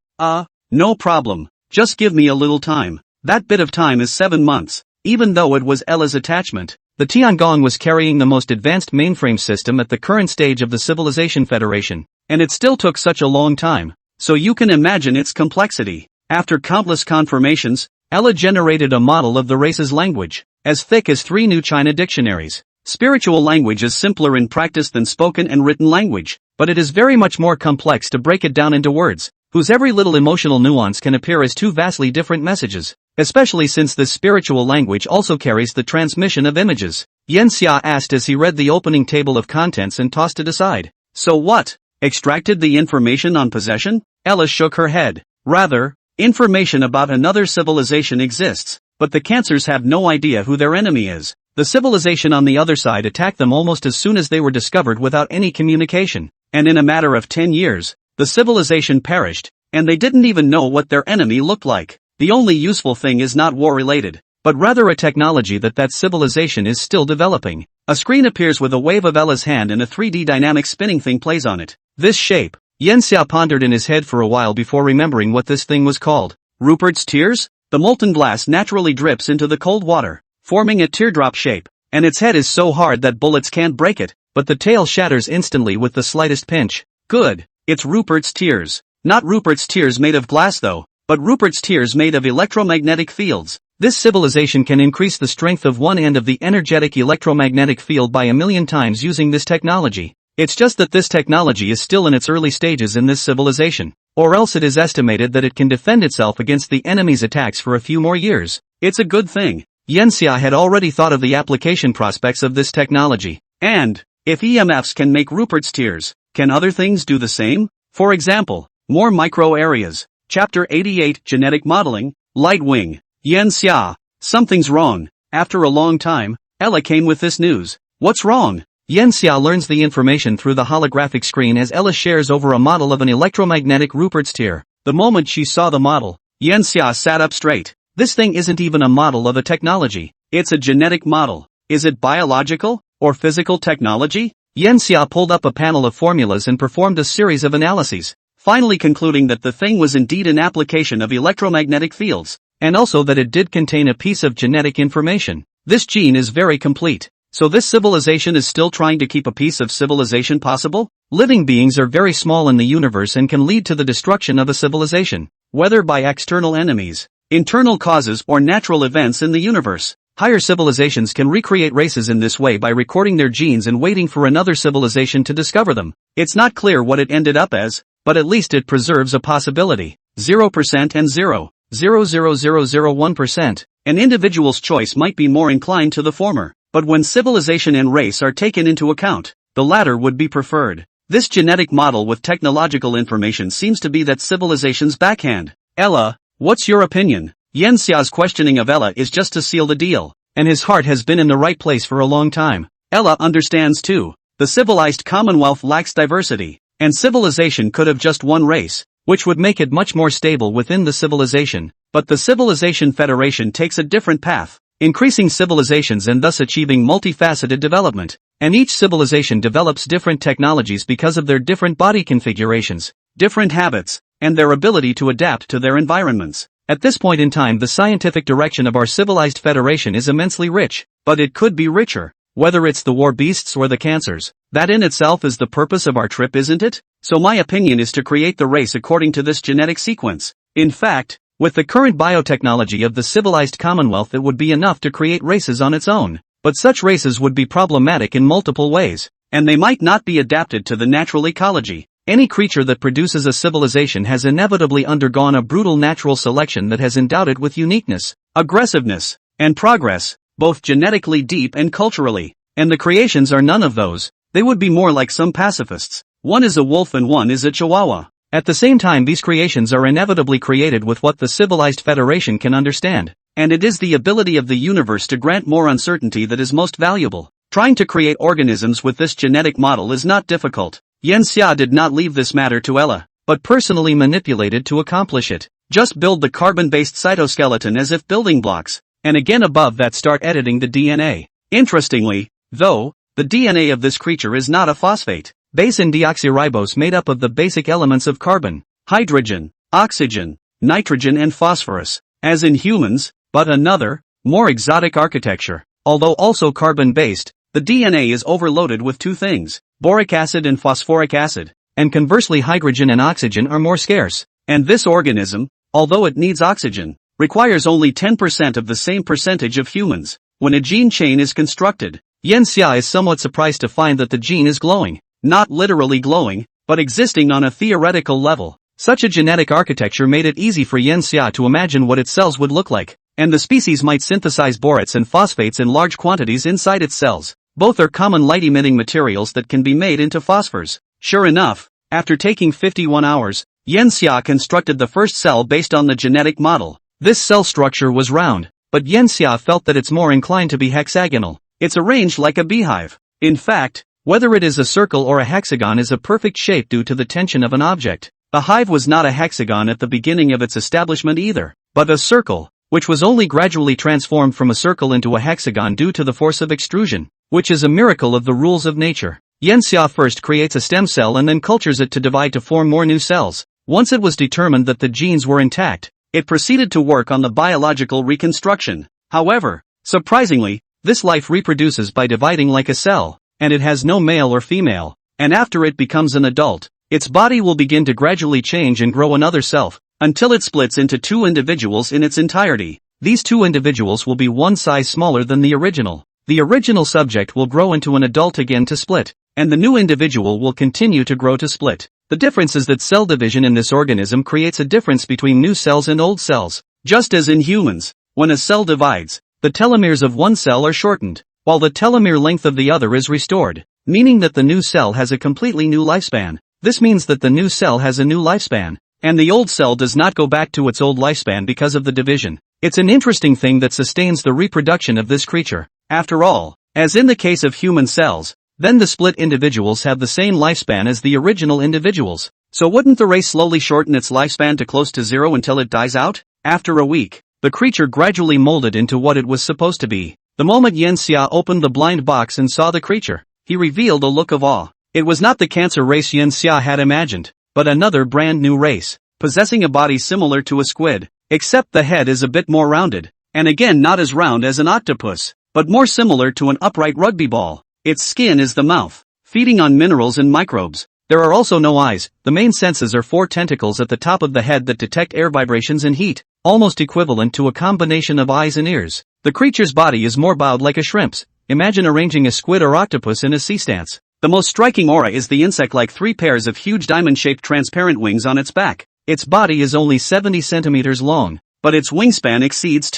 Speaker 1: No problem. Just give me a little time. That bit of time is 7 months. Even though it was Ella's attachment, the Tiangong was carrying the most advanced mainframe system at the current stage of the Civilization Federation, and it still took such a long time. So you can imagine its complexity. After countless confirmations, Ella generated a model of the race's language, as thick as 3 new China dictionaries. Spiritual language is simpler in practice than spoken and written language, but it is very much more complex to break it down into words, whose every little emotional nuance can appear as 2 vastly different messages, especially since this spiritual language also carries the transmission of images. Yan Xia asked as he read the opening table of contents and tossed it aside. So what? Extracted the information on possession? Ella shook her head. Rather, information about another civilization exists, but the cancers have no idea who their enemy is. The civilization on the other side attacked them almost as soon as they were discovered without any communication, and in a matter of 10 years, the civilization perished, and they didn't even know what their enemy looked like. The only useful thing is not war-related, but rather a technology that civilization is still developing. A screen appears with a wave of Ella's hand and a 3D dynamic spinning thing plays on it. This shape. Yan Xia pondered in his head for a while before remembering what this thing was called. Rupert's tears? The molten glass naturally drips into the cold water, forming a teardrop shape, and its head is so hard that bullets can't break it, but the tail shatters instantly with the slightest pinch. Good. It's Rupert's tears. Not Rupert's tears made of glass though, but Rupert's tears made of electromagnetic fields. This civilization can increase the strength of one end of the energetic electromagnetic field by 1,000,000 times using this technology. It's just that this technology is still in its early stages in this civilization, or else it is estimated that it can defend itself against the enemy's attacks for a few more years. It's a good thing. Yan Xia had already thought of the application prospects of this technology. And, if EMFs can make Rupert's tears, can other things do the same? For example, more micro areas. Chapter 88 Genetic Modeling, Light Wing. Yan Xia, something's wrong. After a long time, Ella came with this news. What's wrong? Yan Xia learns the information through the holographic screen as Ella shares over a model of an electromagnetic Rupert's tear. The moment she saw the model, Yan Xia sat up straight. This thing isn't even a model of a technology. It's a genetic model. Is it biological, or physical technology? Yan Xia pulled up a panel of formulas and performed a series of analyses, finally concluding that the thing was indeed an application of electromagnetic fields, and also that it did contain a piece of genetic information. This gene is very complete. So this civilization is still trying to keep a piece of civilization possible? Living beings are very small in the universe and can lead to the destruction of a civilization, whether by external enemies, internal causes or natural events in the universe. Higher civilizations can recreate races in this way by recording their genes and waiting for another civilization to discover them. It's not clear what it ended up as, but at least it preserves a possibility. 0% and 0.00001%. An individual's choice might be more inclined to the former, but when civilization and race are taken into account, the latter would be preferred. This genetic model with technological information seems to be that civilization's backhand. Ella, what's your opinion? Yan Xia's questioning of Ella is just to seal the deal, and his heart has been in the right place for a long time. Ella understands too. The civilized Commonwealth lacks diversity, and civilization could have just one race, which would make it much more stable within the civilization. But the Civilization Federation takes a different path, increasing civilizations and thus achieving multifaceted development. And each civilization develops different technologies because of their different body configurations, different habits, and their ability to adapt to their environments. At this point in time, the scientific direction of our civilized federation is immensely rich, but it could be richer. Whether it's the war beasts or the cancers, that in itself is the purpose of our trip, isn't it? So my opinion is to create the race according to this genetic sequence. In fact, with the current biotechnology of the civilized Commonwealth, it would be enough to create races on its own. But such races would be problematic in multiple ways, and they might not be adapted to the natural ecology. Any creature that produces a civilization has inevitably undergone a brutal natural selection that has endowed it with uniqueness, aggressiveness, and progress, both genetically deep and culturally. And the creations are none of those. They would be more like some pacifists. One is a wolf and one is a chihuahua. At the same time, these creations are inevitably created with what the civilized Federation can understand. And it is the ability of the universe to grant more uncertainty that is most valuable. Trying to create organisms with this genetic model is not difficult. Yen Xia did not leave this matter to Ella, but personally manipulated to accomplish it. Just build the carbon-based cytoskeleton as if building blocks, and again above that start editing the DNA. Interestingly, though, the DNA of this creature is not a phosphate base in deoxyribose made up of the basic elements of carbon, hydrogen, oxygen, nitrogen and phosphorus, as in humans, but another, more exotic architecture. Although also carbon-based, the DNA is overloaded with two things, boric acid and phosphoric acid, and conversely hydrogen and oxygen are more scarce. And this organism, although it needs oxygen, requires only 10% of the same percentage of humans. When a gene chain is constructed, Yen Xia is somewhat surprised to find that the gene is glowing. Not literally glowing, but existing on a theoretical level. Such a genetic architecture made it easy for Yen Xia to imagine what its cells would look like, and the species might synthesize borates and phosphates in large quantities inside its cells. Both are common light-emitting materials that can be made into phosphors. Sure enough, after taking 51 hours, Yen Xia constructed the first cell based on the genetic model. This cell structure was round, but Yen Xia felt that it's more inclined to be hexagonal. It's arranged like a beehive. In fact, whether it is a circle or a hexagon is a perfect shape due to the tension of an object. The hive was not a hexagon at the beginning of its establishment either, but a circle, which was only gradually transformed from a circle into a hexagon due to the force of extrusion, which is a miracle of the rules of nature. Yen Xia first creates a stem cell and then cultures it to divide to form more new cells. Once it was determined that the genes were intact, it proceeded to work on the biological reconstruction. However, surprisingly, this life reproduces by dividing like a cell, and it has no male or female, and after it becomes an adult, its body will begin to gradually change and grow another self, until it splits into two individuals in its entirety. These two individuals will be one size smaller than the original. The original subject will grow into an adult again to split, and the new individual will continue to grow to split. The difference is that cell division in this organism creates a difference between new cells and old cells. Just as in humans, when a cell divides, the telomeres of one cell are shortened, while the telomere length of the other is restored, meaning that the new cell has a completely new lifespan. This means that the new cell has a new lifespan, and the old cell does not go back to its old lifespan because of the division. It's an interesting thing that sustains the reproduction of this creature. After all, as in the case of human cells, then the split individuals have the same lifespan as the original individuals. So wouldn't the race slowly shorten its lifespan to close to zero until it dies out? After a week, the creature gradually molded into what it was supposed to be. The moment Yen Xia opened the blind box and saw the creature, he revealed a look of awe. It was not the cancer race Yen Xia had imagined, but another brand new race, possessing a body similar to a squid, except the head is a bit more rounded, and again not as round as an octopus, but more similar to an upright rugby ball. Its skin is the mouth, feeding on minerals and microbes. There are also no eyes. The main senses are 4 tentacles at the top of the head that detect air vibrations and heat, almost equivalent to a combination of eyes and ears. The creature's body is more bowed like a shrimp's. Imagine arranging a squid or octopus in a C stance. The most striking aura is the insect-like 3 pairs of huge diamond-shaped transparent wings on its back. Its body is only 70 centimeters long, but its wingspan exceeds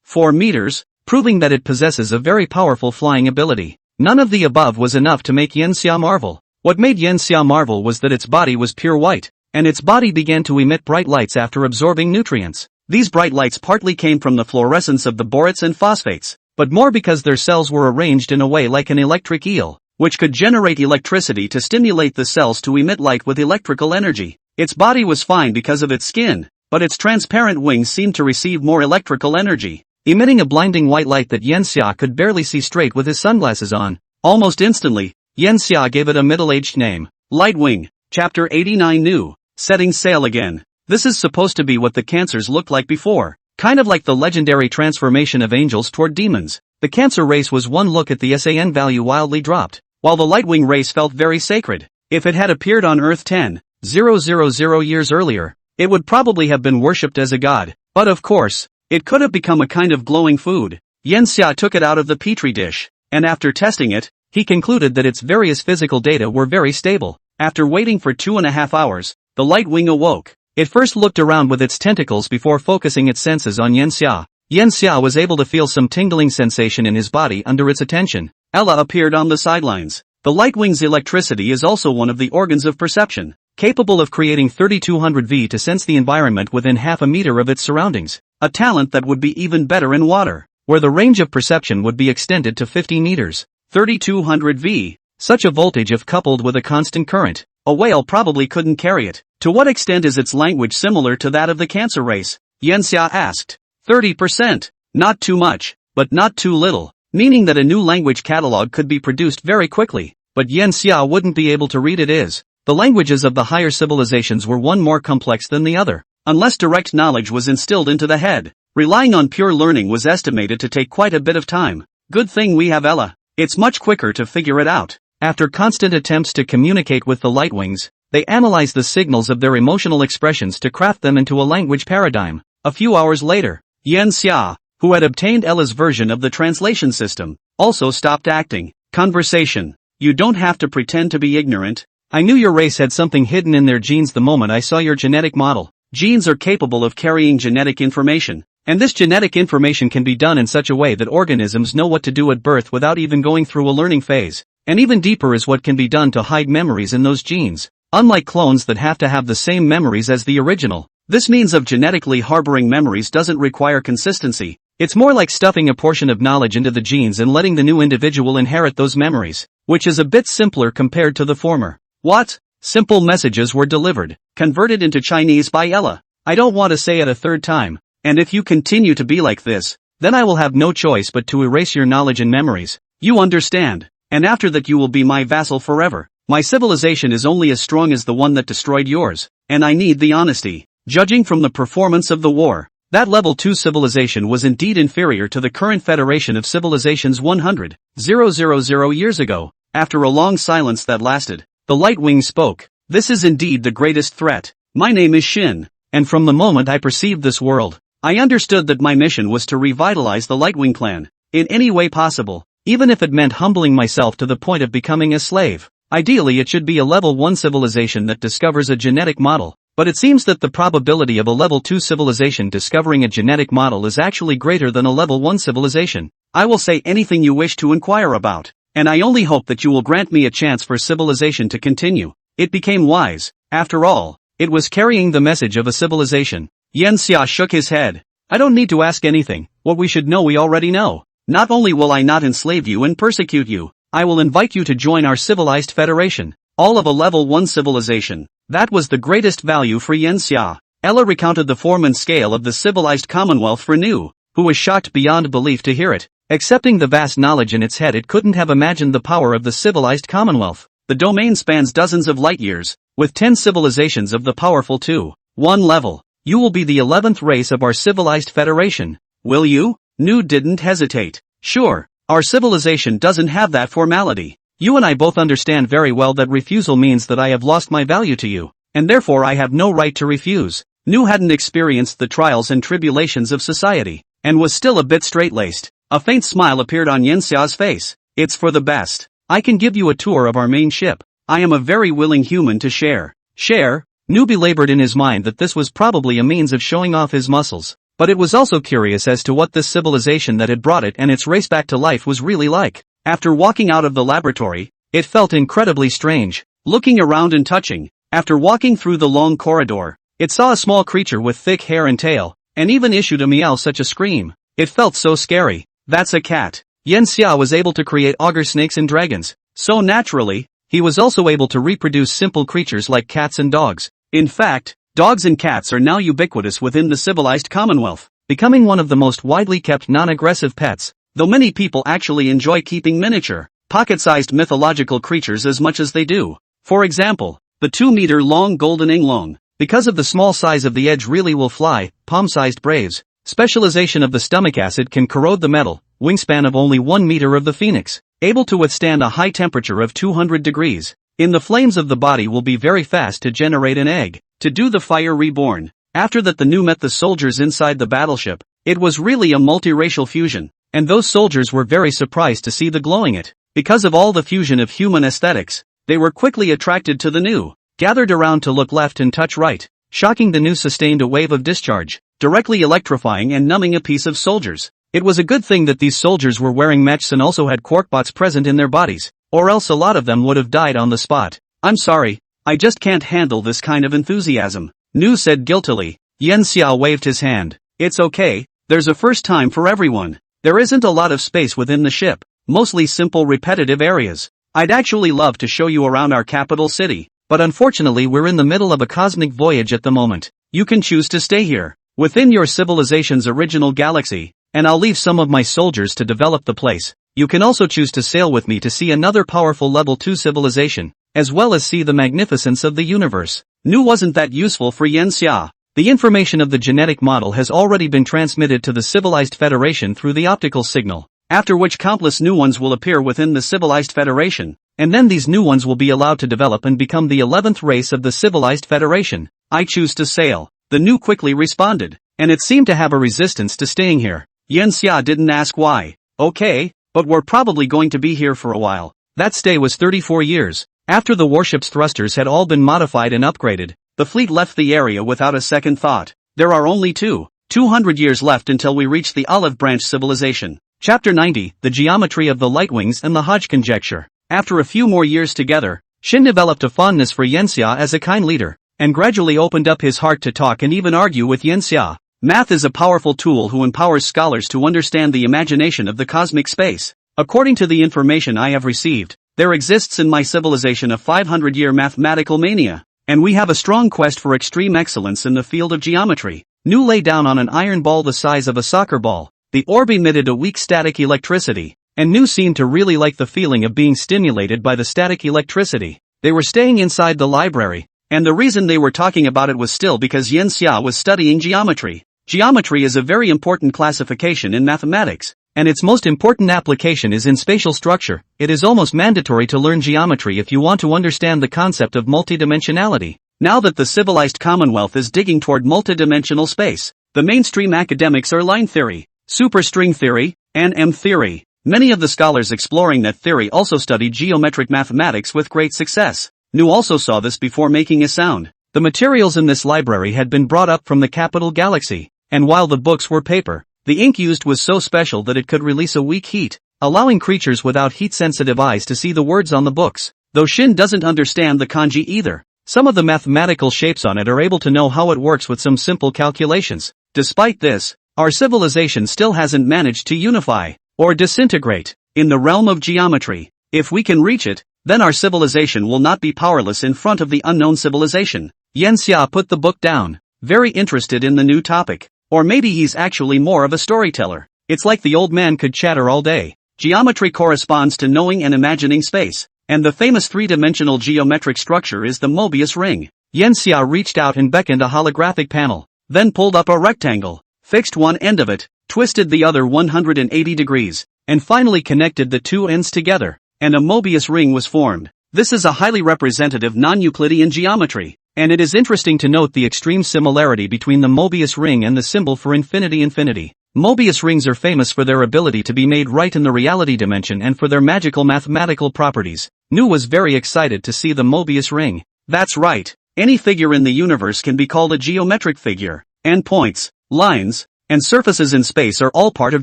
Speaker 1: 4 meters, proving that it possesses a very powerful flying ability. None of the above was enough to make Yen Xia marvel. What made Yen Xia marvel was that its body was pure white, and its body began to emit bright lights after absorbing nutrients. These bright lights partly came from the fluorescence of the borates and phosphates, but more because their cells were arranged in a way like an electric eel, which could generate electricity to stimulate the cells to emit light with electrical energy. Its body was fine because of its skin, but its transparent wings seemed to receive more electrical energy, emitting a blinding white light that Yen Xia could barely see straight with his sunglasses on. Almost instantly, Yen Xia gave it a middle-aged name, Lightwing. Chapter 89 New, Setting Sail Again. This is supposed to be what the cancers looked like before, kind of like the legendary transformation of angels toward demons. The cancer race was one look at the SAN value wildly dropped, while the Lightwing race felt very sacred. If it had appeared on Earth 10,000 years earlier, it would probably have been worshipped as a god, but of course, it could have become a kind of glowing food. Yen Xia took it out of the petri dish, and after testing it, he concluded that its various physical data were very stable. After waiting for 2.5 hours, the light wing awoke. It first looked around with its tentacles before focusing its senses on Yanxia. Yanxia was able to feel some tingling sensation in his body under its attention. Ella appeared on the sidelines. The light wing's electricity is also one of the organs of perception, capable of creating 3200 V to sense the environment within half a meter of its surroundings, a talent that would be even better in water, where the range of perception would be extended to 50 meters. 3200 V. Such a voltage if coupled with a constant current, a whale probably couldn't carry it. To what extent is its language similar to that of the Cancer race? Yanxia asked. 30%. Not too much, but not too little, meaning that a new language catalog could be produced very quickly, but Yanxia wouldn't be able to read it. The languages of the higher civilizations were one more complex than the other, unless direct knowledge was instilled into the head. Relying on pure learning was estimated to take quite a bit of time. Good thing we have Ella. It's much quicker to figure it out. After constant attempts to communicate with the Lightwings, they analyzed the signals of their emotional expressions to craft them into a language paradigm. A few hours later, Yanxia, who had obtained Ella's version of the translation system, also stopped acting. Conversation. You don't have to pretend to be ignorant. I knew your race had something hidden in their genes the moment I saw your genetic model. Genes are capable of carrying genetic information, and this genetic information can be done in such a way that organisms know what to do at birth without even going through a learning phase. And even deeper is what can be done to hide memories in those genes, unlike clones that have to have the same memories as the original. This means of genetically harboring memories doesn't require consistency. It's more like stuffing a portion of knowledge into the genes and letting the new individual inherit those memories, which is a bit simpler compared to the former. What? Simple messages were delivered, converted into Chinese by Ella. I don't want to say it a third time, and if you continue to be like this, then I will have no choice but to erase your knowledge and memories. You understand? And after that you will be my vassal forever. My civilization is only as strong as the one that destroyed yours, and I need the honesty. Judging from the performance of the war, that level 2 civilization was indeed inferior to the current Federation of Civilizations 100,000 years ago. After a long silence that lasted, the Lightwing spoke. This is indeed the greatest threat. My name is Shin, and from the moment I perceived this world, I understood that my mission was to revitalize the Lightwing clan, in any way possible, even if it meant humbling myself to the point of becoming a slave. Ideally it should be a level 1 civilization that discovers a genetic model, but it seems that the probability of a level 2 civilization discovering a genetic model is actually greater than a level 1 civilization. I will say anything you wish to inquire about, and I only hope that you will grant me a chance for civilization to continue. It became wise. After all, it was carrying the message of a civilization. Yanxia shook his head. I don't need to ask anything. What we should know we already know. Not only will I not enslave you and persecute you, I will invite you to join our civilized federation. All of a level 1 civilization. That was the greatest value for Yanxia. Ella recounted the form and scale of the civilized commonwealth for Nu, who was shocked beyond belief to hear it. Accepting the vast knowledge in its head, it couldn't have imagined the power of the civilized commonwealth. The domain spans dozens of light years, with 10 civilizations of the powerful 2-1 level. You will be the 11th race of our civilized federation. Will you? Nu didn't hesitate. Sure, our civilization doesn't have that formality. You and I both understand very well that refusal means that I have lost my value to you, and therefore I have no right to refuse. Nu hadn't experienced the trials and tribulations of society, and was still a bit straight-laced. A faint smile appeared on Yanxia's face. It's for the best. I can give you a tour of our main ship. I am a very willing human to share. Share? Nu belabored in his mind that this was probably a means of showing off his muscles, but it was also curious as to what this civilization that had brought it and its race back to life was really like. After walking out of the laboratory, it felt incredibly strange. Looking around and touching, after walking through the long corridor, it saw a small creature with thick hair and tail, and even issued a meow, such a scream. It felt so scary. That's a cat. Yanxia was able to create auger snakes and dragons. So naturally, he was also able to reproduce simple creatures like cats and dogs. In fact, dogs and cats are now ubiquitous within the civilized commonwealth, becoming one of the most widely kept non-aggressive pets, though many people actually enjoy keeping miniature, pocket-sized mythological creatures as much as they do. For example, the 2-meter-long golden inglong, because of the small size of the edge, really will fly. Palm-sized braves. Specialization of the stomach acid can corrode the metal. Wingspan of only 1 meter of the phoenix, able to withstand a high temperature of 200 degrees. In the flames of the body will be very fast to generate an egg, to do the fire reborn. After that, the Nu met the soldiers inside the battleship. It was really a multiracial fusion, and those soldiers were very surprised to see the glowing it. Because of all the fusion of human aesthetics, they were quickly attracted to the new, gathered around to look left and touch right. Shocking, the new sustained a wave of discharge, directly electrifying and numbing a piece of soldiers. It was a good thing that these soldiers were wearing mechs and also had quarkbots present in their bodies, or else a lot of them would have died on the spot. I'm sorry, I just can't handle this kind of enthusiasm, Nu said guiltily. Yen Xia waved his hand. It's okay, there's a first time for everyone. There isn't a lot of space within the ship, mostly simple repetitive areas. I'd actually love to show you around our capital city, but unfortunately we're in the middle of a cosmic voyage at the moment. You can choose to stay here, within your civilization's original galaxy, and I'll leave some of my soldiers to develop the place. You can also choose to sail with me to see another powerful level 2 civilization, as well as see the magnificence of the universe. Nu wasn't that useful for Yen Xia. The information of the genetic model has already been transmitted to the Civilized Federation through the optical signal, after which countless new ones will appear within the Civilized Federation, and then these new ones will be allowed to develop and become the 11th race of the Civilized Federation. I choose to sail, the Nu quickly responded, and it seemed to have a resistance to staying here. Yen Xia didn't ask why. Okay, but we're probably going to be here for a while. That stay was 34 years. After the warship's thrusters had all been modified and upgraded, the fleet left the area without a second thought. There are only 200 years left until we reach the Olive Branch civilization. Chapter 90, The Geometry of the Lightwings and the Hodge Conjecture. After a few more years together, Shin developed a fondness for Yen Xia as a kind leader, and gradually opened up his heart to talk and even argue with Yen Xia. Math is a powerful tool who empowers scholars to understand the imagination of the cosmic space. According to the information I have received, there exists in my civilization a 500-year mathematical mania, and we have a strong quest for extreme excellence in the field of geometry. Nu lay down on an iron ball the size of a soccer ball. The orb emitted a weak static electricity, and Nu seemed to really like the feeling of being stimulated by the static electricity. They were staying inside the library, and the reason they were talking about it was still because Yen Xia was studying geometry. Geometry is a very important classification in mathematics, and its most important application is in spatial structure. It is almost mandatory to learn geometry if you want to understand the concept of multidimensionality. Now that the civilized commonwealth is digging toward multidimensional space, the mainstream academics are line theory, superstring theory, and M theory. Many of the scholars exploring that theory also studied geometric mathematics with great success. Nu also saw this before making a sound. The materials in this library had been brought up from the capital galaxy, and while the books were paper, the ink used was so special that it could release a weak heat, allowing creatures without heat-sensitive eyes to see the words on the books. Though Shin doesn't understand the kanji either, some of the mathematical shapes on it are able to know how it works with some simple calculations. Despite this, our civilization still hasn't managed to unify, or disintegrate, in the realm of geometry. If we can reach it, then our civilization will not be powerless in front of the unknown civilization. Yen Xia put the book down, very interested in the new topic. Or maybe he's actually more of a storyteller. It's like the old man could chatter all day. Geometry corresponds to knowing and imagining space, and the famous three-dimensional geometric structure is the Mobius ring. Yen Xia reached out and beckoned a holographic panel, then pulled up a rectangle, fixed one end of it, twisted the other 180 degrees, and finally connected the two ends together, and a Mobius ring was formed. This is a highly representative non-Euclidean geometry, and it is interesting to note the extreme similarity between the Mobius ring and the symbol for infinity. Mobius rings are famous for their ability to be made right in the reality dimension and for their magical mathematical properties. Nu was very excited to see the Mobius ring. That's right, any figure in the universe can be called a geometric figure, and points, lines, and surfaces in space are all part of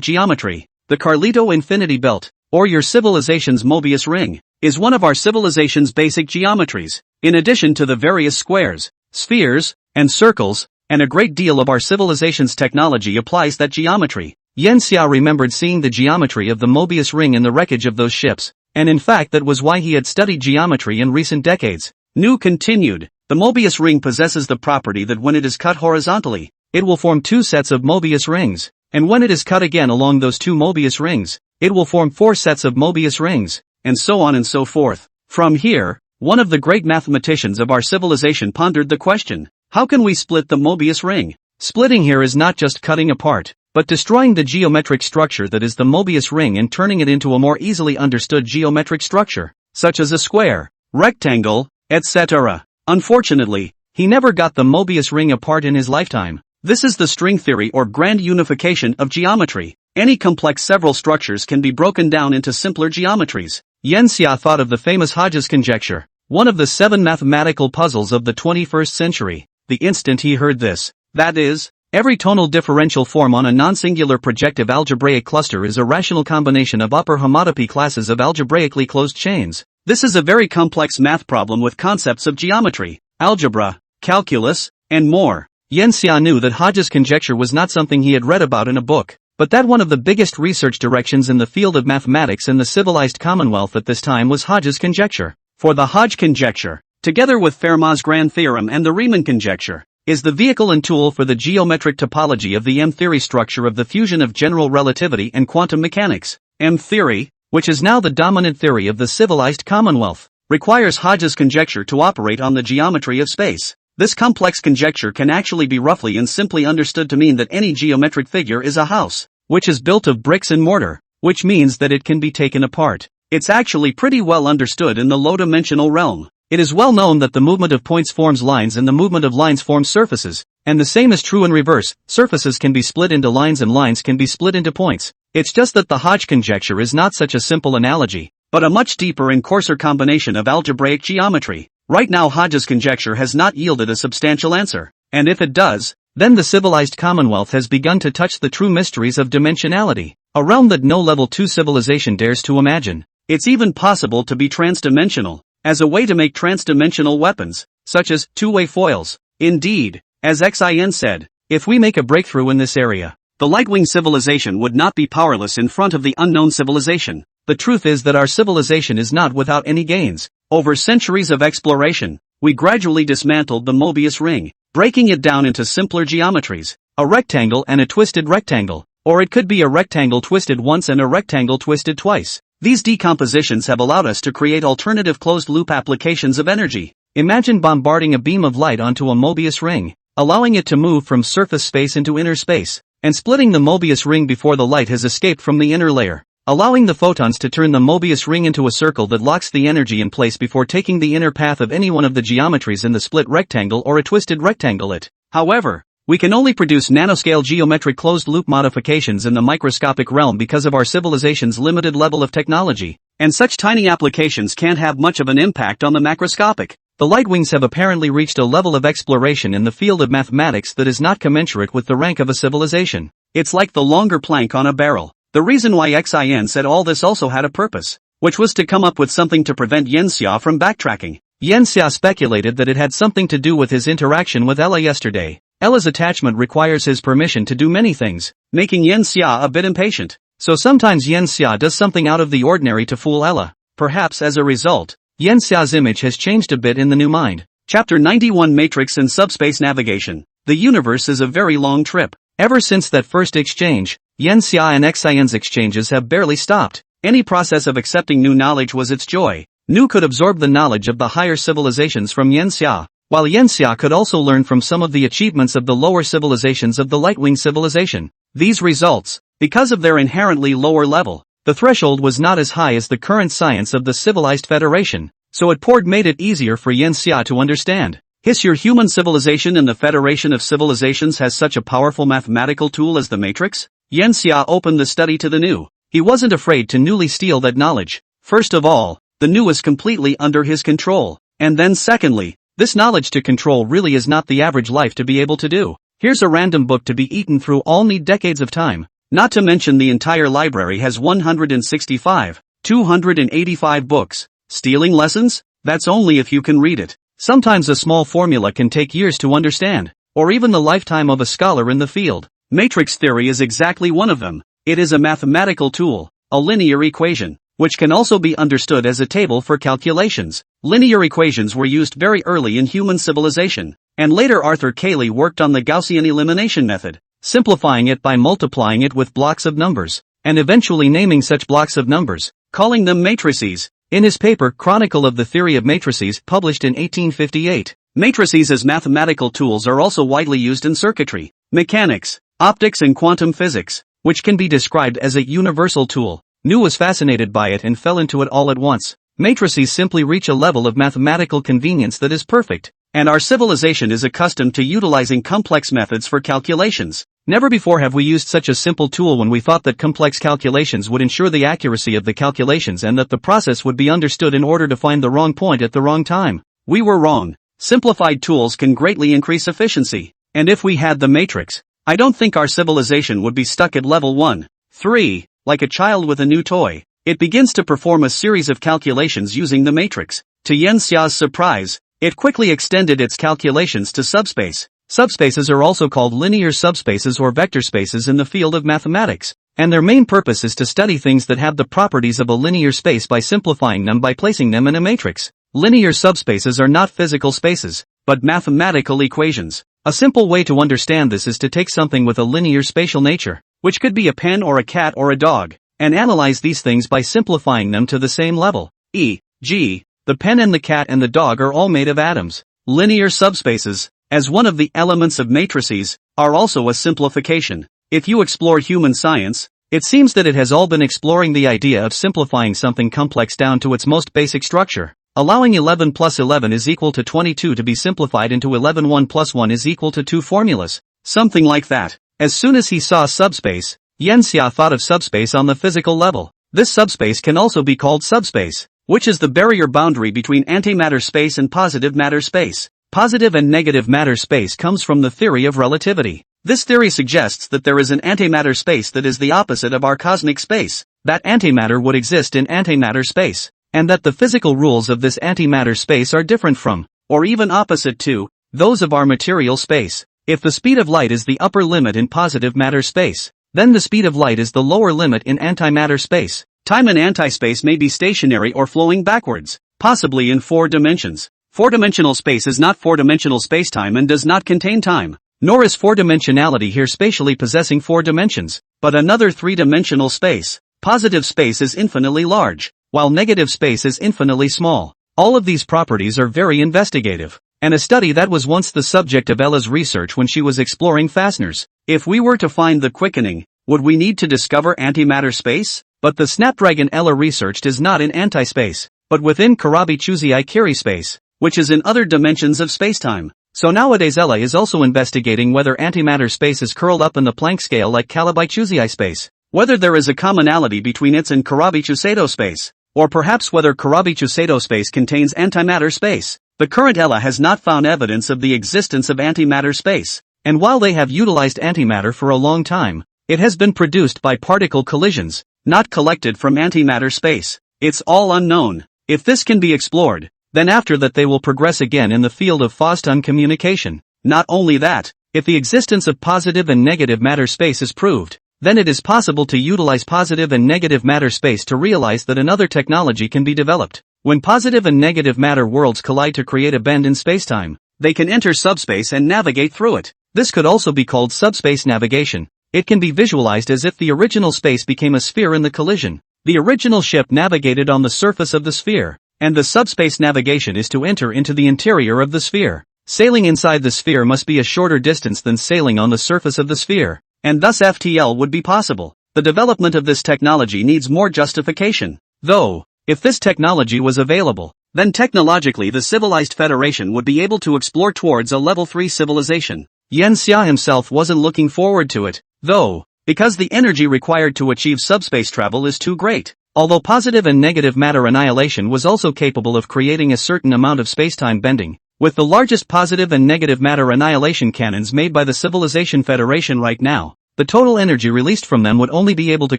Speaker 1: geometry. The Carlito Infinity Belt, or your civilization's Mobius ring, is one of our civilization's basic geometries. In addition to the various squares, spheres, and circles, and a great deal of our civilization's technology applies that geometry. Yen Xia remembered seeing the geometry of the Mobius ring in the wreckage of those ships, and in fact that was why he had studied geometry in recent decades. Nu continued, the Mobius ring possesses the property that when it is cut horizontally, it will form two sets of Mobius rings, and when it is cut again along those two Mobius rings, it will form four sets of Mobius rings, and so on and so forth. From here, one of the great mathematicians of our civilization pondered the question, how can we split the Mobius ring? Splitting here is not just cutting apart, but destroying the geometric structure that is the Mobius ring and turning it into a more easily understood geometric structure, such as a square, rectangle, etc. Unfortunately, he never got the Mobius ring apart in his lifetime. This is the string theory or grand unification of geometry. Any complex several structures can be broken down into simpler geometries. Yen Xia thought of the famous Hodge's conjecture. one of the 7 mathematical puzzles of the 21st century, the instant he heard this. That is, every tonal differential form on a non-singular projective algebraic cluster is a rational combination of upper homotopy classes of algebraically closed chains. This is a very complex math problem with concepts of geometry, algebra, calculus, and more. Yanxia knew that Hodge's conjecture was not something he had read about in a book, but that one of the biggest research directions in the field of mathematics in the civilized commonwealth at this time was Hodge's conjecture. For the Hodge conjecture, together with Fermat's grand theorem and the Riemann conjecture, is the vehicle and tool for the geometric topology of the M-theory structure of the fusion of general relativity and quantum mechanics. M-theory, which is now the dominant theory of the civilized commonwealth, requires Hodge's conjecture to operate on the geometry of space. This complex conjecture can actually be roughly and simply understood to mean that any geometric figure is a house, which is built of bricks and mortar, which means that it can be taken apart. It's actually pretty well understood in the low-dimensional realm. It is well known that the movement of points forms lines and the movement of lines forms surfaces, and the same is true in reverse. Surfaces can be split into lines and lines can be split into points. It's just that the Hodge conjecture is not such a simple analogy, but a much deeper and coarser combination of algebraic geometry. Right now Hodge's conjecture has not yielded a substantial answer, and if it does, then the civilized commonwealth has begun to touch the true mysteries of dimensionality, a realm that no level 2 civilization dares to imagine. It's even possible to be transdimensional, as a way to make transdimensional weapons, such as two-way foils. Indeed, as Xin said, if we make a breakthrough in this area, the Lightwing civilization would not be powerless in front of the unknown civilization. The truth is that our civilization is not without any gains. Over centuries of exploration, we gradually dismantled the Mobius ring, breaking it down into simpler geometries, a rectangle and a twisted rectangle, or it could be a rectangle twisted once and a rectangle twisted twice. These decompositions have allowed us to create alternative closed-loop applications of energy. Imagine bombarding a beam of light onto a Mobius ring, allowing it to move from surface space into inner space, and splitting the Mobius ring before the light has escaped from the inner layer, allowing the photons to turn the Mobius ring into a circle that locks the energy in place before taking the inner path of any one of the geometries in the split rectangle or a twisted rectangle. However, we can only produce nanoscale geometric closed-loop modifications in the microscopic realm because of our civilization's limited level of technology, and such tiny applications can't have much of an impact on the macroscopic. The Lightwings have apparently reached a level of exploration in the field of mathematics that is not commensurate with the rank of a civilization. It's like the longer plank on a barrel. The reason why Xin said all this also had a purpose, which was to come up with something to prevent Yanxia from backtracking. Yanxia speculated that it had something to do with his interaction with Ella yesterday. Ella's attachment requires his permission to do many things, making Yanxia a bit impatient. So sometimes Yanxia does something out of the ordinary to fool Ella. Perhaps as a result, Yanxia's image has changed a bit in the new mind. Chapter 91 Matrix and Subspace Navigation. The universe is a very long trip. Ever since that first exchange, Yanxia and Xin's exchanges have barely stopped. Any process of accepting new knowledge was its joy. Nu could absorb the knowledge of the higher civilizations from Yanxia, while Yanxia could also learn from some of the achievements of the lower civilizations of the Lightwing civilization. These results, because of their inherently lower level, the threshold was not as high as the current science of the civilized federation, so it made it easier for Yanxia to understand. Your human civilization in the Federation of Civilizations has such a powerful mathematical tool as the matrix? Yanxia opened the study to the Nu. He wasn't afraid to newly steal that knowledge. First of all, the Nu is completely under his control, and then secondly, this knowledge to control really is not the average life to be able to do. Here's a random book to be eaten through. All need decades of time. Not to mention the entire library has 285 books. Stealing lessons? That's only if you can read it. Sometimes a small formula can take years to understand, or even the lifetime of a scholar in the field. Matrix theory is exactly one of them. It is a mathematical tool, a linear equation, which can also be understood as a table for calculations. Linear equations were used very early in human civilization, and later Arthur Cayley worked on the Gaussian elimination method, simplifying it by multiplying it with blocks of numbers, and eventually naming such blocks of numbers, calling them matrices. In his paper Chronicle of the Theory of Matrices, published in 1858, matrices as mathematical tools are also widely used in circuitry, mechanics, optics and quantum physics, which can be described as a universal tool. Nu was fascinated by it and fell into it all at once. Matrices simply reach a level of mathematical convenience that is perfect, and our civilization is accustomed to utilizing complex methods for calculations. Never before have we used such a simple tool when we thought that complex calculations would ensure the accuracy of the calculations and that the process would be understood in order to find the wrong point at the wrong time. We were wrong. Simplified tools can greatly increase efficiency. And if we had the matrix, I don't think our civilization would be stuck at level 1. 3. Like a child with a new toy, it begins to perform a series of calculations using the matrix. To Yanxia's surprise, it quickly extended its calculations to subspace. Subspaces are also called linear subspaces or vector spaces in the field of mathematics, and their main purpose is to study things that have the properties of a linear space by simplifying them by placing them in a matrix. Linear subspaces are not physical spaces, but mathematical equations. A simple way to understand this is to take something with a linear spatial nature, which could be a pen or a cat or a dog, and analyze these things by simplifying them to the same level. E.g., the pen and the cat and the dog are all made of atoms. Linear subspaces, as one of the elements of matrices, are also a simplification. If you explore human science, it seems that it has all been exploring the idea of simplifying something complex down to its most basic structure, allowing 11 plus 11 is equal to 22 to be simplified into 11 1 plus 1 is equal to 2 formulas. Something like that. As soon as he saw subspace, Yanxia thought of subspace on the physical level. This subspace can also be called subspace, which is the barrier boundary between antimatter space and positive matter space. Positive and negative matter space comes from the theory of relativity. This theory suggests that there is an antimatter space that is the opposite of our cosmic space, that antimatter would exist in antimatter space, and that the physical rules of this antimatter space are different from, or even opposite to, those of our material space. If the speed of light is the upper limit in positive matter space, then the speed of light is the lower limit in antimatter space. Time in antispace may be stationary or flowing backwards, possibly in 4 dimensions. 4-dimensional space is not 4-dimensional spacetime and does not contain time, nor is 4-dimensionality here spatially possessing 4 dimensions, but another 3-dimensional space. Positive space is infinitely large, while negative space is infinitely small. All of these properties are very investigative, and a study that was once the subject of Ella's research when she was exploring fasteners. If we were to find the quickening, would we need to discover antimatter space? But the Snapdragon Ella researched is not in antispace, but within Karabi-Chuzi-Ikiri space, which is in other dimensions of spacetime. So nowadays Ella is also investigating whether antimatter space is curled up in the Planck scale like Karabi-Chuzi space, whether there is a commonality between its and Karabi-Chuseto space, or perhaps whether Karabi-Chuseto space contains antimatter space. The current Ella has not found evidence of the existence of antimatter space, and while they have utilized antimatter for a long time, it has been produced by particle collisions, not collected from antimatter space. It's all unknown. If this can be explored, then after that they will progress again in the field of photon communication. Not only that, if the existence of positive and negative matter space is proved, then it is possible to utilize positive and negative matter space to realize that another technology can be developed. When positive and negative matter worlds collide to create a bend in spacetime, they can enter subspace and navigate through it. This could also be called subspace navigation. It can be visualized as if the original space became a sphere in the collision. The original ship navigated on the surface of the sphere, and the subspace navigation is to enter into the interior of the sphere. Sailing inside the sphere must be a shorter distance than sailing on the surface of the sphere, and thus FTL would be possible. The development of this technology needs more justification, though. If this technology was available, then technologically the civilized Federation would be able to explore towards a level 3 civilization. Yanxia himself wasn't looking forward to it, though, because the energy required to achieve subspace travel is too great. Although positive and negative matter annihilation was also capable of creating a certain amount of spacetime bending, with the largest positive and negative matter annihilation cannons made by the Civilization Federation right now, the total energy released from them would only be able to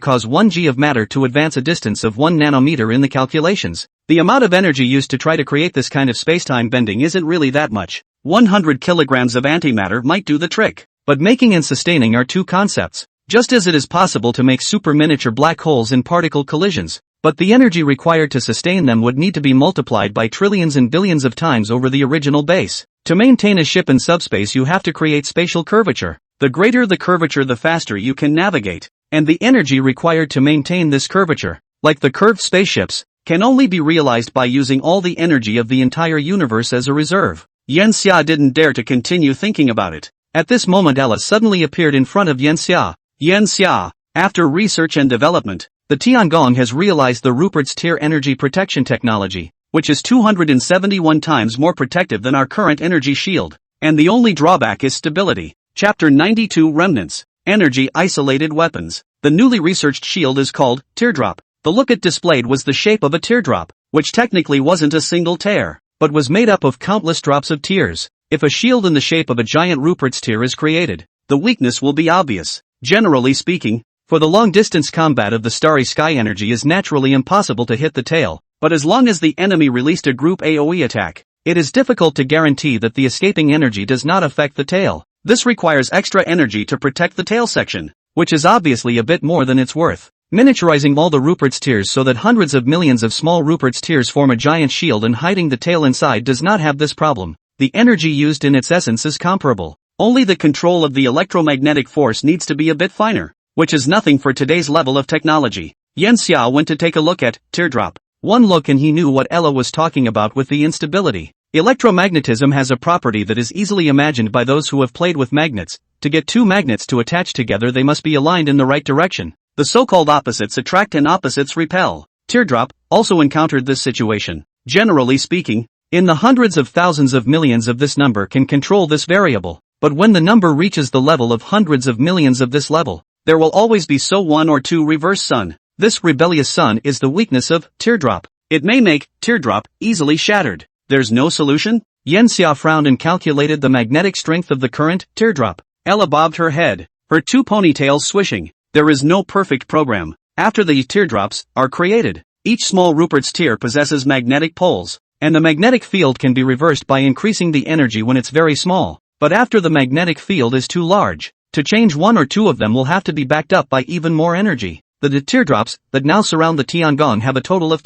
Speaker 1: cause 1 g of matter to advance a distance of 1 nanometer in the calculations. The amount of energy used to try to create this kind of spacetime bending isn't really that much. 100 kilograms of antimatter might do the trick, but making and sustaining are two concepts. Just as it is possible to make super miniature black holes in particle collisions, but the energy required to sustain them would need to be multiplied by trillions and billions of times over the original base. To maintain a ship in subspace you have to create spatial curvature. The greater the curvature the faster you can navigate, and the energy required to maintain this curvature, like the curved spaceships, can only be realized by using all the energy of the entire universe as a reserve. Yanxia didn't dare to continue thinking about it. At this moment Ella suddenly appeared in front of Yanxia. Yanxia, after research and development, the Tiangong has realized the Rupert's Tier energy protection technology, which is 271 times more protective than our current energy shield, and the only drawback is stability. Chapter 92 Remnants. energy isolated weapons. The newly researched shield is called Teardrop. The look it displayed was the shape of a teardrop, which technically wasn't a single tear, but was made up of countless drops of tears. If a shield in the shape of a giant Rupert's tear is created, the weakness will be obvious. Generally speaking, for the long-distance combat of the starry sky, energy is naturally impossible to hit the tail, but as long as the enemy released a group AoE attack, it is difficult to guarantee that the escaping energy does not affect the tail. This requires extra energy to protect the tail section, which is obviously a bit more than it's worth. Miniaturizing all the Rupert's tears so that hundreds of millions of small Rupert's tears form a giant shield and hiding the tail inside does not have this problem. The energy used in its essence is comparable. Only the control of the electromagnetic force needs to be a bit finer, which is nothing for today's level of technology. Yan Xia went to take a look at Teardrop. One look and he knew what Ella was talking about with the instability. Electromagnetism has a property that is easily imagined by those who have played with magnets. To get two magnets to attach together, they must be aligned in the right direction. The so-called opposites attract and opposites repel. Teardrop also encountered this situation. Generally speaking, in the hundreds of thousands of millions of this number can control this variable, but when the number reaches the level of hundreds of millions of this level, there will always be one or two reverse sun. This rebellious sun is the weakness of Teardrop. It may make Teardrop easily shattered. There's no solution? Yan Xia frowned and calculated the magnetic strength of the current Teardrop. Ella bobbed her head, her two ponytails swishing. There is no perfect program. After the teardrops are created, each small Rupert's tear possesses magnetic poles, and the magnetic field can be reversed by increasing the energy when it's very small. But after the magnetic field is too large, to change one or two of them will have to be backed up by even more energy. The teardrops that now surround the Tiangong have a total of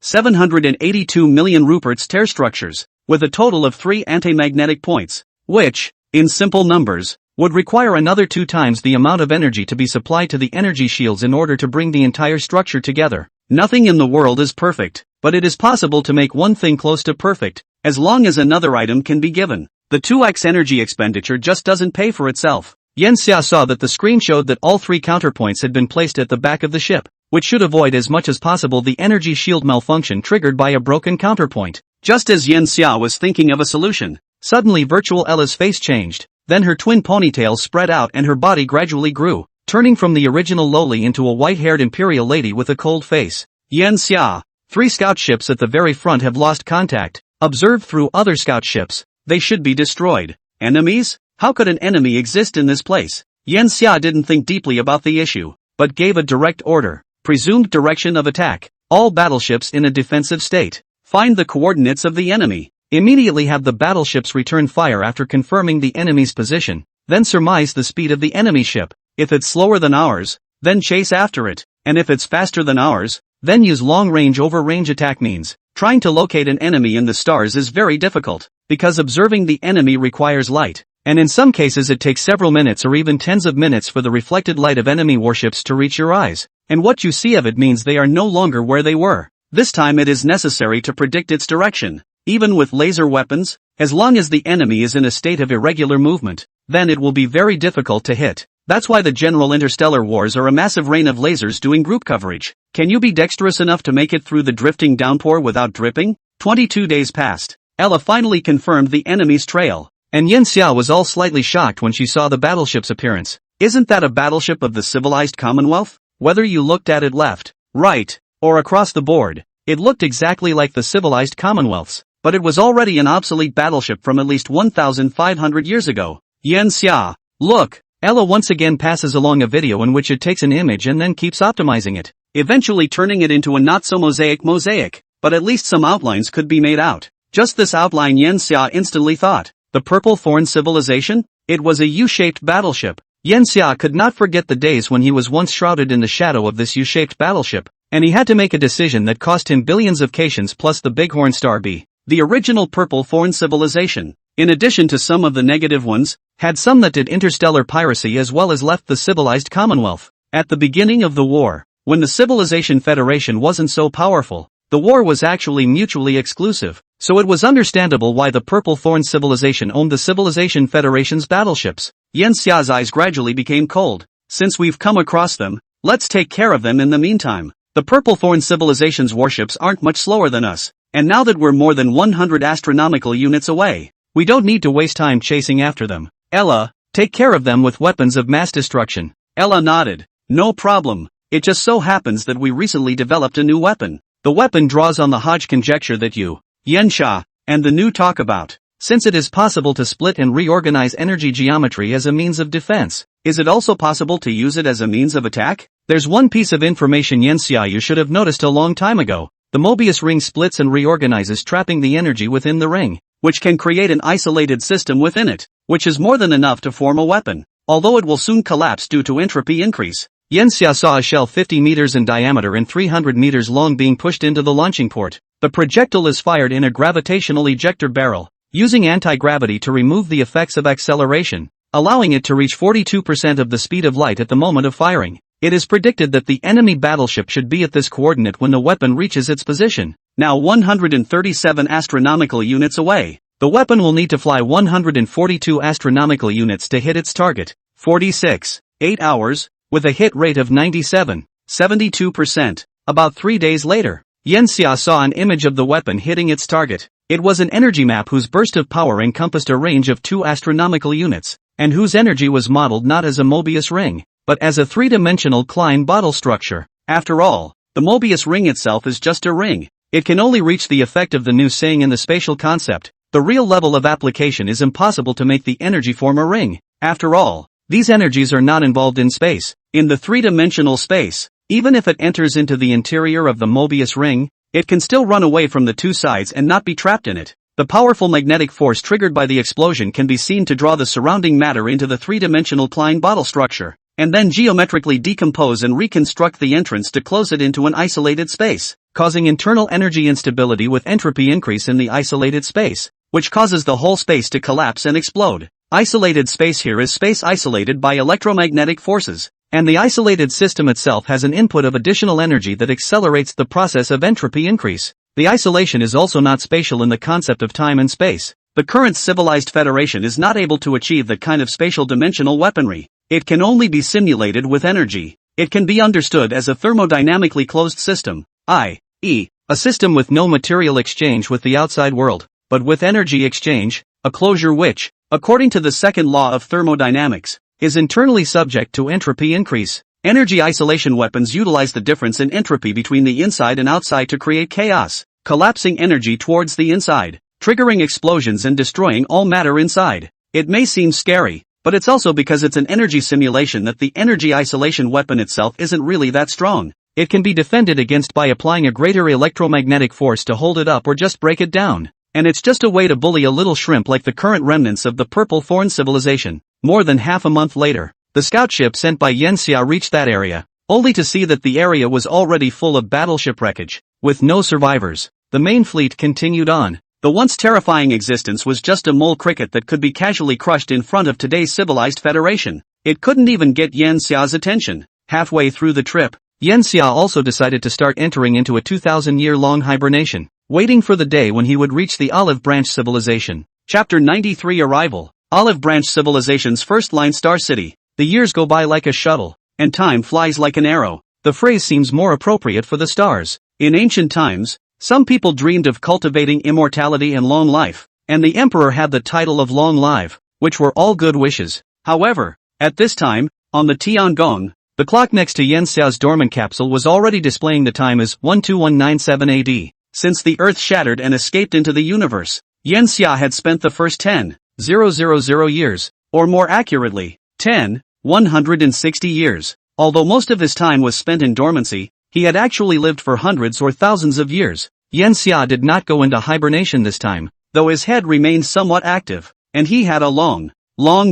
Speaker 1: 782 million Rupert's tear structures, with a total of 3 anti-magnetic points, which, in simple numbers, would require another 2 times the amount of energy to be supplied to the energy shields in order to bring the entire structure together. Nothing in the world is perfect, but it is possible to make one thing close to perfect, as long as another item can be given. The 2x energy expenditure just doesn't pay for itself. Yan Xia saw that the screen showed that all 3 counterpoints had been placed at the back of the ship, which should avoid as much as possible the energy shield malfunction triggered by a broken counterpoint. Just as Yan Xia was thinking of a solution, suddenly Virtual Ella's face changed. Then her twin ponytails spread out and her body gradually grew, turning from the original lowly into a white-haired imperial lady with a cold face. Yan Xia, 3 scout ships at the very front have lost contact. Observe through other scout ships. They should be destroyed. Enemies? How could an enemy exist in this place? Yan Xia didn't think deeply about the issue, but gave a direct order. Presumed direction of attack. All battleships in a defensive state. Find the coordinates of the enemy. Immediately have the battleships return fire after confirming the enemy's position, then surmise the speed of the enemy ship. If it's slower than ours, then chase after it, and if it's faster than ours, then use long-range over-range attack means. Trying to locate an enemy in the stars is very difficult, because observing the enemy requires light, and in some cases it takes several minutes or even tens of minutes for the reflected light of enemy warships to reach your eyes, and what you see of it means they are no longer where they were. This time it is necessary to predict its direction. Even with laser weapons, as long as the enemy is in a state of irregular movement, then it will be very difficult to hit. That's why the general interstellar wars are a massive rain of lasers doing group coverage. Can you be dexterous enough to make it through the drifting downpour without dripping? 22 days passed. Ella finally confirmed the enemy's trail, and Yan Xia was all slightly shocked when she saw the battleship's appearance. Isn't that a battleship of the civilized Commonwealth? Whether you looked at it left, right, or across the board, it looked exactly like the civilized Commonwealth's. But it was already an obsolete battleship from at least 1,500 years ago. Yan Xia, look! Ella once again passes along a video in which it takes an image and then keeps optimizing it, eventually turning it into a not-so-mosaic, but at least some outlines could be made out. Just this outline Yan Xia instantly thought. The Purple Thorn Civilization? It was a U-shaped battleship. Yan Xia could not forget the days when he was once shrouded in the shadow of this U-shaped battleship, and he had to make a decision that cost him billions of Cations plus the Bighorn Star B. The original Purple Thorn Civilization, in addition to some of the negative ones, had some that did interstellar piracy as well as left the civilized Commonwealth. At the beginning of the war, when the Civilization Federation wasn't so powerful, the war was actually mutually exclusive, so it was understandable why the Purple Thorn Civilization owned the Civilization Federation's battleships. Yan Xia's eyes gradually became cold. Since we've come across them, let's take care of them in the meantime. The Purple Thorn Civilization's warships aren't much slower than us. And now that we're more than 100 astronomical units away, we don't need to waste time chasing after them. Ella, Take care of them with weapons of mass destruction. Ella nodded. No problem. It just so happens that we recently developed a new weapon. The weapon draws on the Hodge conjecture that you, Yensha, and the new talk about. Since it is possible to split and reorganize energy geometry as a means of defense, is it also possible to use it as a means of attack? There's one piece of information Yensha you should have noticed a long time ago. The Mobius ring splits and reorganizes, trapping the energy within the ring, which can create an isolated system within it, which is more than enough to form a weapon, although it will soon collapse due to entropy increase. Yensha saw a shell 50 meters in diameter and 300 meters long being pushed into the launching port. The projectile is fired in a gravitational ejector barrel, using anti-gravity to remove the effects of acceleration, allowing it to reach 42% of the speed of light at the moment of firing. It is predicted that the enemy battleship should be at this coordinate when the weapon reaches its position, now 137 astronomical units away. The weapon will need to fly 142 astronomical units to hit its target, 46, 8 hours, with a hit rate of 97.72%. About 3 days later, Yensha saw an image of the weapon hitting its target. It was an energy map whose burst of power encompassed a range of 2 astronomical units, and whose energy was modeled not as a Mobius ring, but as a three-dimensional Klein bottle structure. After all, the Mobius ring itself is just a ring. It can only reach the effect of the new saying in the spatial concept. The real level of application is impossible to make the energy form a ring. After all, these energies are not involved in space. In the three-dimensional space, even if it enters into the interior of the Mobius ring, it can still run away from the two sides and not be trapped in it. The powerful magnetic force triggered by the explosion can be seen to draw the surrounding matter into the three-dimensional Klein bottle structure, and then geometrically decompose and reconstruct the entrance to close it into an isolated space, causing internal energy instability with entropy increase in the isolated space, which causes the whole space to collapse and explode. Isolated space here is space isolated by electromagnetic forces, and the isolated system itself has an input of additional energy that accelerates the process of entropy increase. The isolation is also not spatial in the concept of time and space. The current civilized federation is not able to achieve that kind of spatial dimensional weaponry. It can only be simulated with energy. It can be understood as a thermodynamically closed system, i.e., a system with no material exchange with the outside world, but with energy exchange, a closure which, according to the second law of thermodynamics, is internally subject to entropy increase. Energy isolation weapons utilize the difference in entropy between the inside and outside to create chaos, collapsing energy towards the inside, triggering explosions and destroying all matter inside. It may seem scary, but it's also because it's an energy simulation that the energy isolation weapon itself isn't really that strong. It can be defended against by applying a greater electromagnetic force to hold it up or just break it down. And it's just a way to bully a little shrimp like the current remnants of the Purple Thorn civilization. More than half a month later, the scout ship sent by Yensha reached that area, only to see that the area was already full of battleship wreckage, with no survivors. The main fleet continued on. The once terrifying existence was just a mole cricket that could be casually crushed in front of today's civilized federation. It couldn't even get Yensha's attention. Halfway through the trip, Yensha also decided to start entering into a 2,000-year-long hibernation, waiting for the day when he would reach the Olive Branch civilization. Chapter 93 Arrival. Olive Branch civilization's first-line star city. The years go by like a shuttle, and time flies like an arrow. The phrase seems more appropriate for the stars. In ancient times, some people dreamed of cultivating immortality and long life, and the emperor had the title of Long Live, which were all good wishes. However, at this time, on the Tiangong, the clock next to Yensha's dormant capsule was already displaying the time as 12197 AD. Since the Earth shattered and escaped into the universe, Yensha had spent the first 10,000 years, or more accurately, 10,160 years. Although most of his time was spent in dormancy, he had actually lived for hundreds or thousands of years. Yensha did not go into hibernation this time, though his head remained somewhat active, and he had a long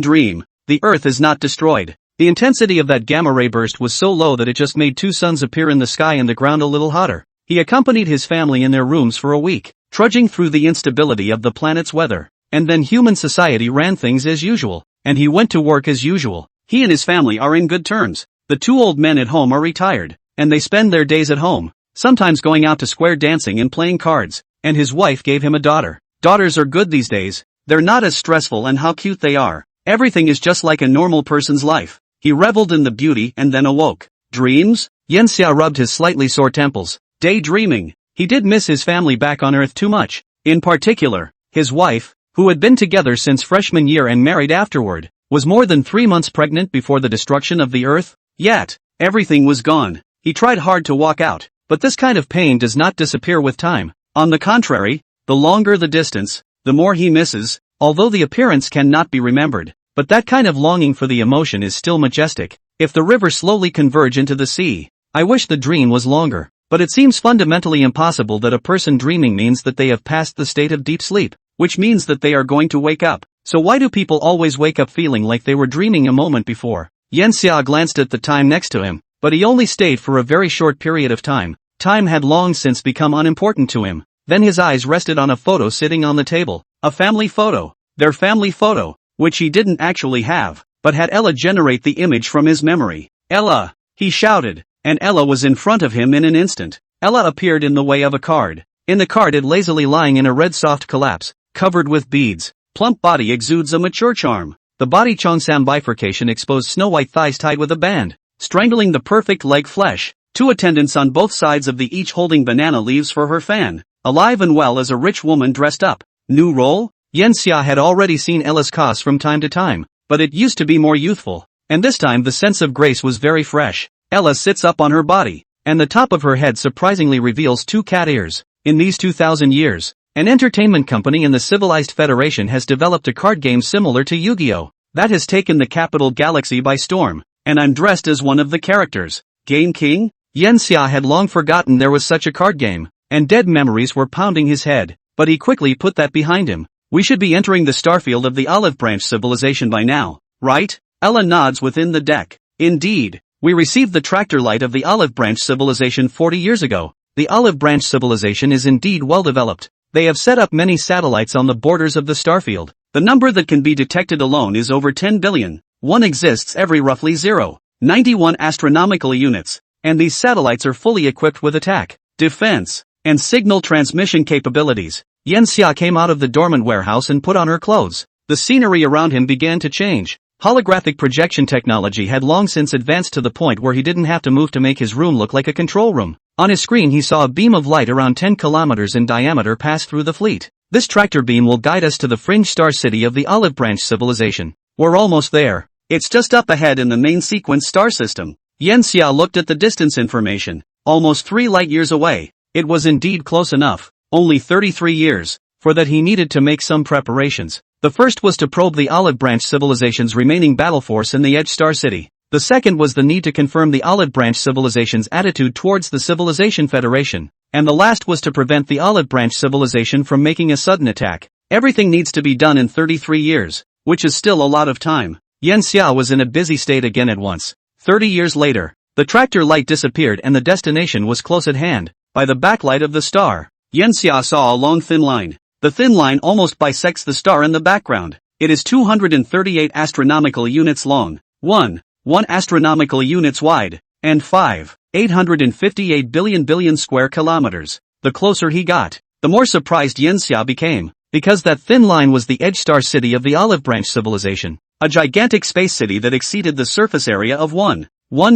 Speaker 1: dream. The Earth is not destroyed. The intensity of that gamma-ray burst was so low that it just made 2 suns appear in the sky and the ground a little hotter. He accompanied his family in their rooms for a week, trudging through the instability of the planet's weather, and then human society ran things as usual, and he went to work as usual. He and his family are in good terms. The 2 old men at home are retired, and they spend their days at home, sometimes going out to square dancing and playing cards, and his wife gave him a daughter. Daughters are good these days. They're not as stressful, and how cute they are. Everything is just like a normal person's life. He reveled in the beauty and then awoke. Dreams? Yensha rubbed his slightly sore temples. Daydreaming. He did miss his family back on Earth too much. In particular, his wife, who had been together since freshman year and married afterward. was more than 3 months pregnant before the destruction of the Earth. Yet, everything was gone. He tried hard to walk out, but this kind of pain does not disappear with time. On the contrary, the longer the distance, the more he misses, although the appearance cannot be remembered. But that kind of longing for the emotion is still majestic. If the river slowly converge into the sea, I wish the dream was longer. But it seems fundamentally impossible that a person dreaming means that they have passed the state of deep sleep, which means that they are going to wake up. So why do people always wake up feeling like they were dreaming a moment before? Yanxia glanced at the time next to him, but he only stayed for a very short period of time. Time had long since become unimportant to him. Then his eyes rested on a photo sitting on the table. A family photo. Their family photo, which he didn't actually have, but had Ella generate the image from his memory. Ella! He shouted, and Ella was in front of him in an instant. Ella appeared in the way of a card. In the card it lazily lying in a red soft collapse, covered with beads. Plump body exudes a mature charm. The body Cheongsam bifurcation exposed snow-white thighs tied with a band, strangling the perfect leg flesh. 2 attendants on both sides of the each holding banana leaves for her fan. Alive and well as a rich woman dressed up. New role? Yanxia had already seen Ella's cos from time to time, but it used to be more youthful. And this time the sense of grace was very fresh. Ella sits up on her body, and the top of her head surprisingly reveals 2 cat ears. In these 2,000 years, an entertainment company in the Civilized Federation has developed a card game similar to Yu-Gi-Oh! That has taken the capital galaxy by storm, and I'm dressed as one of the characters. Game King? Yanxia had long forgotten there was such a card game, and dead memories were pounding his head, but he quickly put that behind him. We should be entering the starfield of the Olive Branch civilization by now, right? Ella nods within the deck. Indeed, we received the tractor light of the Olive Branch civilization 40 years ago. The Olive Branch civilization is indeed well developed. They have set up many satellites on the borders of the starfield. The number that can be detected alone is over 10 billion. One exists every roughly 0.91 astronomical units, and these satellites are fully equipped with attack, defense, and signal transmission capabilities. Yanxia came out of the dormant warehouse and put on her clothes. The scenery around him began to change. Holographic projection technology had long since advanced to the point where he didn't have to move to make his room look like a control room. On his screen he saw a beam of light around 10 kilometers in diameter pass through the fleet. This tractor beam will guide us to the fringe star city of the Olive Branch civilization. We're almost there. It's just up ahead in the main sequence star system. Yanxia looked at the distance information. Almost 3 light years away. It was indeed close enough. Only 33 years. For that he needed to make some preparations. The first was to probe the Olive Branch civilization's remaining battle force in the Edge Star City. The second was the need to confirm the Olive Branch civilization's attitude towards the Civilization Federation. And the last was to prevent the Olive Branch civilization from making a sudden attack. Everything needs to be done in 33 years, which is still a lot of time. Yanxia was in a busy state again at once. 30 years later, the tractor light disappeared and the destination was close at hand. By the backlight of the star, Yanxia saw a long thin line. The thin line almost bisects the star in the background. It is 238 astronomical units long, 1 astronomical units wide, and 858 billion square kilometers. The closer he got, the more surprised Yanxia became, because that thin line was the Edge Star City of the Olive Branch civilization, a gigantic space city that exceeded the surface area of 1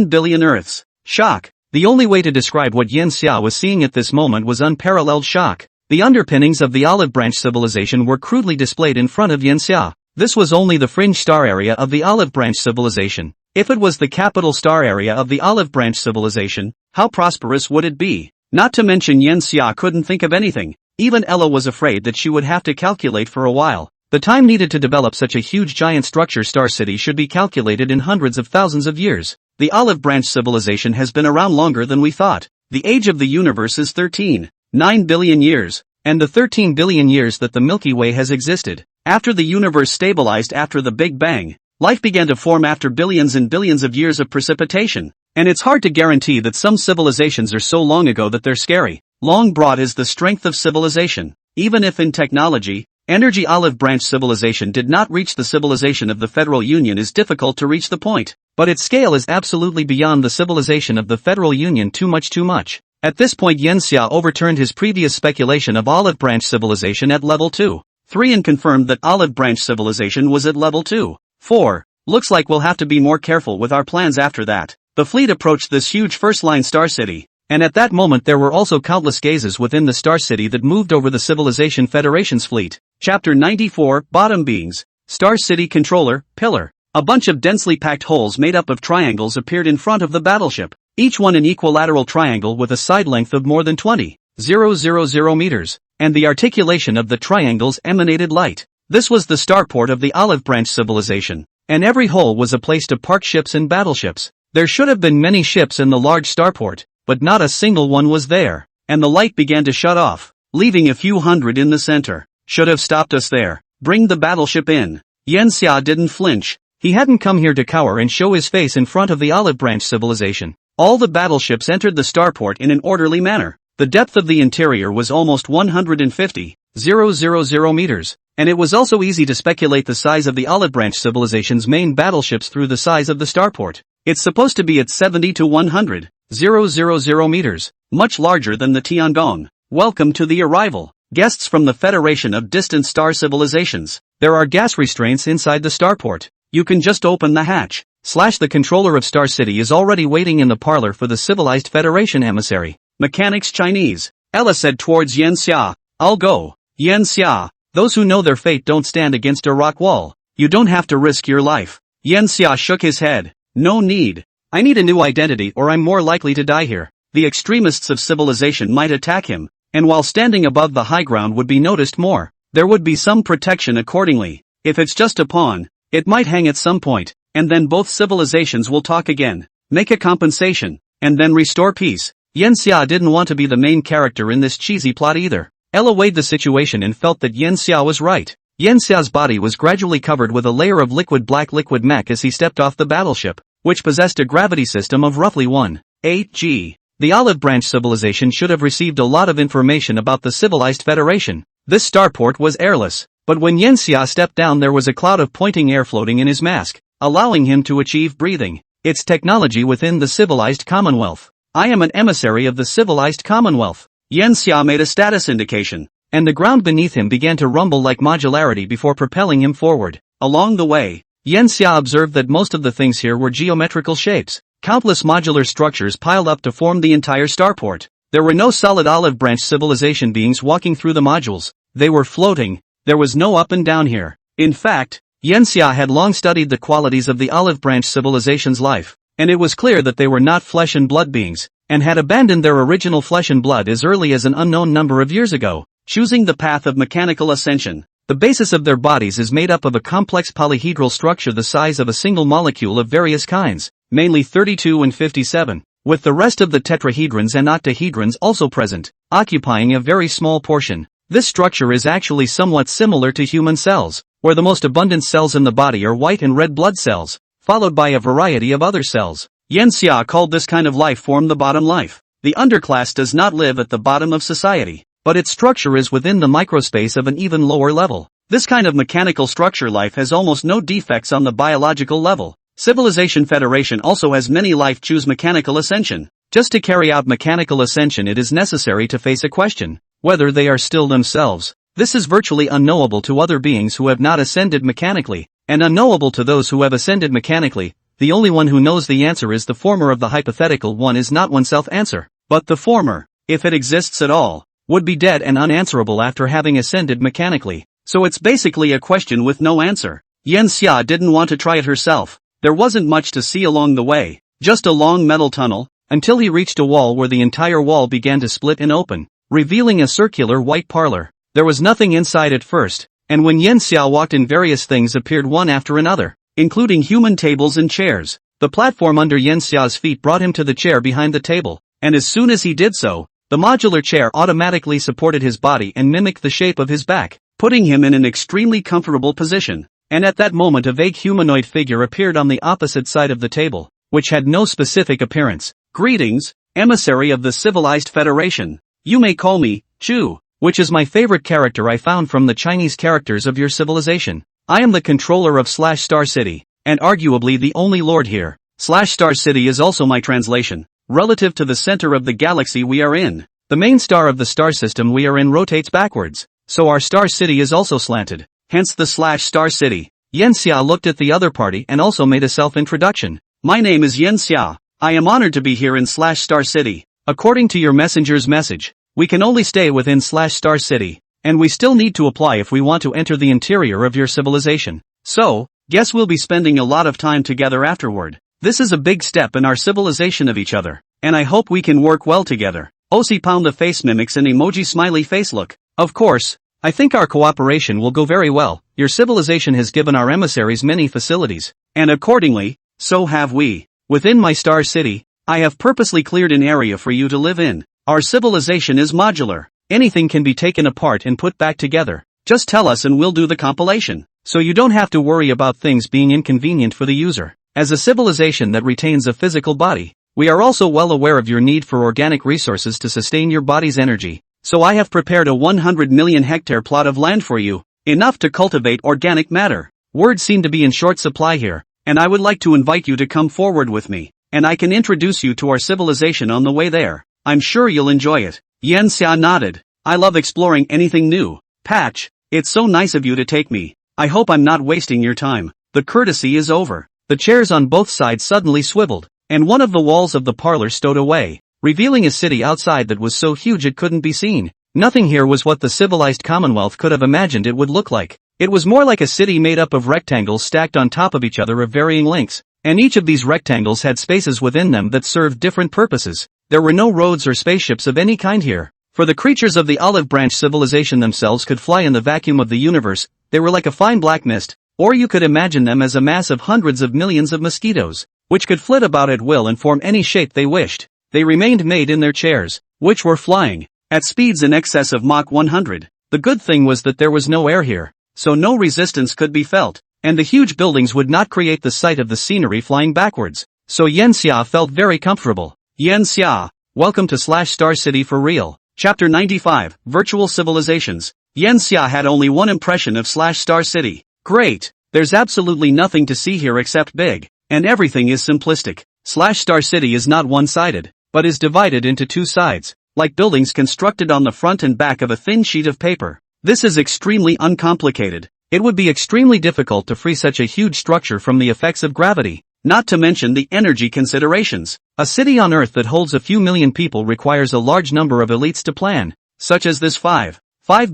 Speaker 1: billion Earths. Shock. The only way to describe what Yanxia was seeing at this moment was unparalleled shock. The underpinnings of the Olive Branch civilization were crudely displayed in front of Yanxia. This was only the fringe star area of the Olive Branch civilization. If it was the capital star area of the Olive Branch civilization, how prosperous would it be? Not to mention Yanxia couldn't think of anything. Even Ella was afraid that she would have to calculate for a while. The time needed to develop such a huge giant structure star city should be calculated in hundreds of thousands of years. The Olive Branch civilization has been around longer than we thought. The age of the universe is 13.9 billion years, and the 13 billion years that the Milky Way has existed. After the universe stabilized after the Big Bang, life began to form after billions and billions of years of precipitation. And it's hard to guarantee that some civilizations are so long ago that they're scary. Long broad is the strength of civilization. Even if in technology, energy Olive Branch civilization did not reach the civilization of the Federal Union is difficult to reach the point. But its scale is absolutely beyond the civilization of the Federal Union too much. At this point Yanxia overturned his previous speculation of Olive Branch civilization at level 2. 3 and confirmed that Olive Branch civilization was at level 2. 4. Looks like we'll have to be more careful with our plans after that. The fleet approached this huge first-line star city, and at that moment there were also countless gazes within the star city that moved over the Civilization Federation's fleet. Chapter 94, Bottom Beings, Star City Controller, Pillar. A bunch of densely packed holes made up of triangles appeared in front of the battleship, each one an equilateral triangle with a side length of more than 20,000 meters, and the articulation of the triangles emanated light. This was the starport of the Olive Branch civilization, and every hole was a place to park ships and battleships. There should have been many ships in the large starport, but not a single one was there, and the light began to shut off, leaving a few hundred in the center. Should have stopped us there. Bring the battleship in. Yanxia didn't flinch. He hadn't come here to cower and show his face in front of the Olive Branch civilization. All the battleships entered the starport in an orderly manner. The depth of the interior was almost 150,000 meters, and it was also easy to speculate the size of the Olive Branch civilization's main battleships through the size of the starport. It's supposed to be at 70 to 100,000 meters, much larger than the Tiangong. Welcome to the arrival. Guests from the Federation of Distant Star Civilizations. There are gas restraints inside the starport. You can just open the hatch. The controller of Star City is already waiting in the parlor for the civilized Federation emissary. Mechanics Chinese. Ella said towards Yanxia. I'll go. Yanxia. Those who know their fate don't stand against a rock wall. You don't have to risk your life. Yanxia shook his head. No need. I need a new identity or I'm more likely to die here. The extremists of civilization might attack him, and while standing above the high ground would be noticed more, there would be some protection accordingly. If it's just a pawn, it might hang at some point, and then both civilizations will talk again, make a compensation, and then restore peace. Yanxia didn't want to be the main character in this cheesy plot either. Ella weighed the situation and felt that Yanxia was right. Yanxia's body was gradually covered with a layer of black liquid mech as he stepped off the battleship, which possessed a gravity system of roughly 1.8 g. The Olive Branch civilization should have received a lot of information about the civilized Federation. This starport was airless, but when Yanxia stepped down there was a cloud of pointing air floating in his mask, allowing him to achieve breathing. It's technology within the civilized Commonwealth. I am an emissary of the civilized Commonwealth. Yanxia made a status indication, and the ground beneath him began to rumble like modularity before propelling him forward. Along the way, Yanxia observed that most of the things here were geometrical shapes. Countless modular structures piled up to form the entire starport. There were no solid Olive Branch civilization beings walking through the modules. They were floating. There was no up and down here. In fact, Yanxia had long studied the qualities of the Olive Branch civilization's life, and it was clear that they were not flesh and blood beings, and had abandoned their original flesh and blood as early as an unknown number of years ago, choosing the path of mechanical ascension. The basis of their bodies is made up of a complex polyhedral structure the size of a single molecule of various kinds, mainly 32 and 57, with the rest of the tetrahedrons and octahedrons also present, occupying a very small portion. This structure is actually somewhat similar to human cells, where the most abundant cells in the body are white and red blood cells, followed by a variety of other cells. Yanxia called this kind of life form the bottom life. The underclass does not live at the bottom of society, but its structure is within the microspace of an even lower level. This kind of mechanical structure life has almost no defects on the biological level. Civilization Federation also has many life choose mechanical ascension. Just to carry out mechanical ascension it is necessary to face a question, whether they are still themselves. This is virtually unknowable to other beings who have not ascended mechanically, and unknowable to those who have ascended mechanically. The only one who knows the answer is the former of the hypothetical one is not oneself answer, but the former, if it exists at all, would be dead and unanswerable after having ascended mechanically. So it's basically a question with no answer. Yanxia didn't want to try it herself. There wasn't much to see along the way, just a long metal tunnel, until he reached a wall where the entire wall began to split and open, revealing a circular white parlor. There was nothing inside at first, and when Yanxia walked in various things appeared one after another, including human tables and chairs. The platform under Yanxia's feet brought him to the chair behind the table, and as soon as he did so, the modular chair automatically supported his body and mimicked the shape of his back, putting him in an extremely comfortable position. And at that moment a vague humanoid figure appeared on the opposite side of the table, which had no specific appearance. Greetings, emissary of the Civilized Federation. You may call me, Chu, which is my favorite character I found from the Chinese characters of your civilization. I am the controller of Star City, and arguably the only lord here. Star City is also my translation. Relative to the center of the galaxy we are in, the main star of the star system we are in rotates backwards, so our Star City is also slanted. Hence the Star City. Yanxia looked at the other party and also made a self-introduction. My name is Yanxia. I am honored to be here in Star City. According to your messenger's message, we can only stay within Star City, and we still need to apply if we want to enter the interior of your civilization. So, Guess we'll be spending a lot of time together afterward. This is a big step in our civilization of each other, and I hope we can work well together. Osi pound the face mimics an emoji smiley face look. Of course, I think our cooperation will go very well. Your civilization has given our emissaries many facilities, and accordingly, so have we. Within my star city, I have purposely cleared an area for you to live in. Our civilization is modular. Anything can be taken apart and put back together. Just tell us and we'll do the compilation. So you don't have to worry about things being inconvenient for the user. As a civilization that retains a physical body, we are also well aware of your need for organic resources to sustain your body's energy. So I have prepared a 100 million hectare plot of land for you, enough to cultivate organic matter. Words seem to be in short supply here, and I would like to invite you to come forward with me, and I can introduce you to our civilization on the way there. I'm sure you'll enjoy it. Yan Xia nodded. I love exploring anything new. Patch, it's so nice of you to take me. I hope I'm not wasting your time. The courtesy is over. The chairs on both sides suddenly swiveled, and one of the walls of the parlor stowed away, revealing a city outside that was so huge it couldn't be seen. Nothing here was what the civilized Commonwealth could have imagined it would look like. It was more like a city made up of rectangles stacked on top of each other of varying lengths, and each of these rectangles had spaces within them that served different purposes. There were no roads or spaceships of any kind here, for the creatures of the olive branch civilization themselves could fly in the vacuum of the universe. They were like a fine black mist, or you could imagine them as a mass of hundreds of millions of mosquitoes, which could flit about at will and form any shape they wished. They remained made in their chairs, which were flying at speeds in excess of Mach 100. The good thing was that there was no air here, so no resistance could be felt, and the huge buildings would not create the sight of the scenery flying backwards, so Yan Xia felt very comfortable. Yan Xia, welcome to Star City for real. Chapter 95, Virtual Civilizations. Yan Xia had only one impression of Star City. Great, there's absolutely nothing to see here except big, and everything is simplistic. Star City is not one-sided, but is divided into two sides, like buildings constructed on the front and back of a thin sheet of paper. This is extremely uncomplicated. It would be extremely difficult to free such a huge structure from the effects of gravity, not to mention the energy considerations. A city on Earth that holds a few million people requires a large number of elites to plan, such as this 5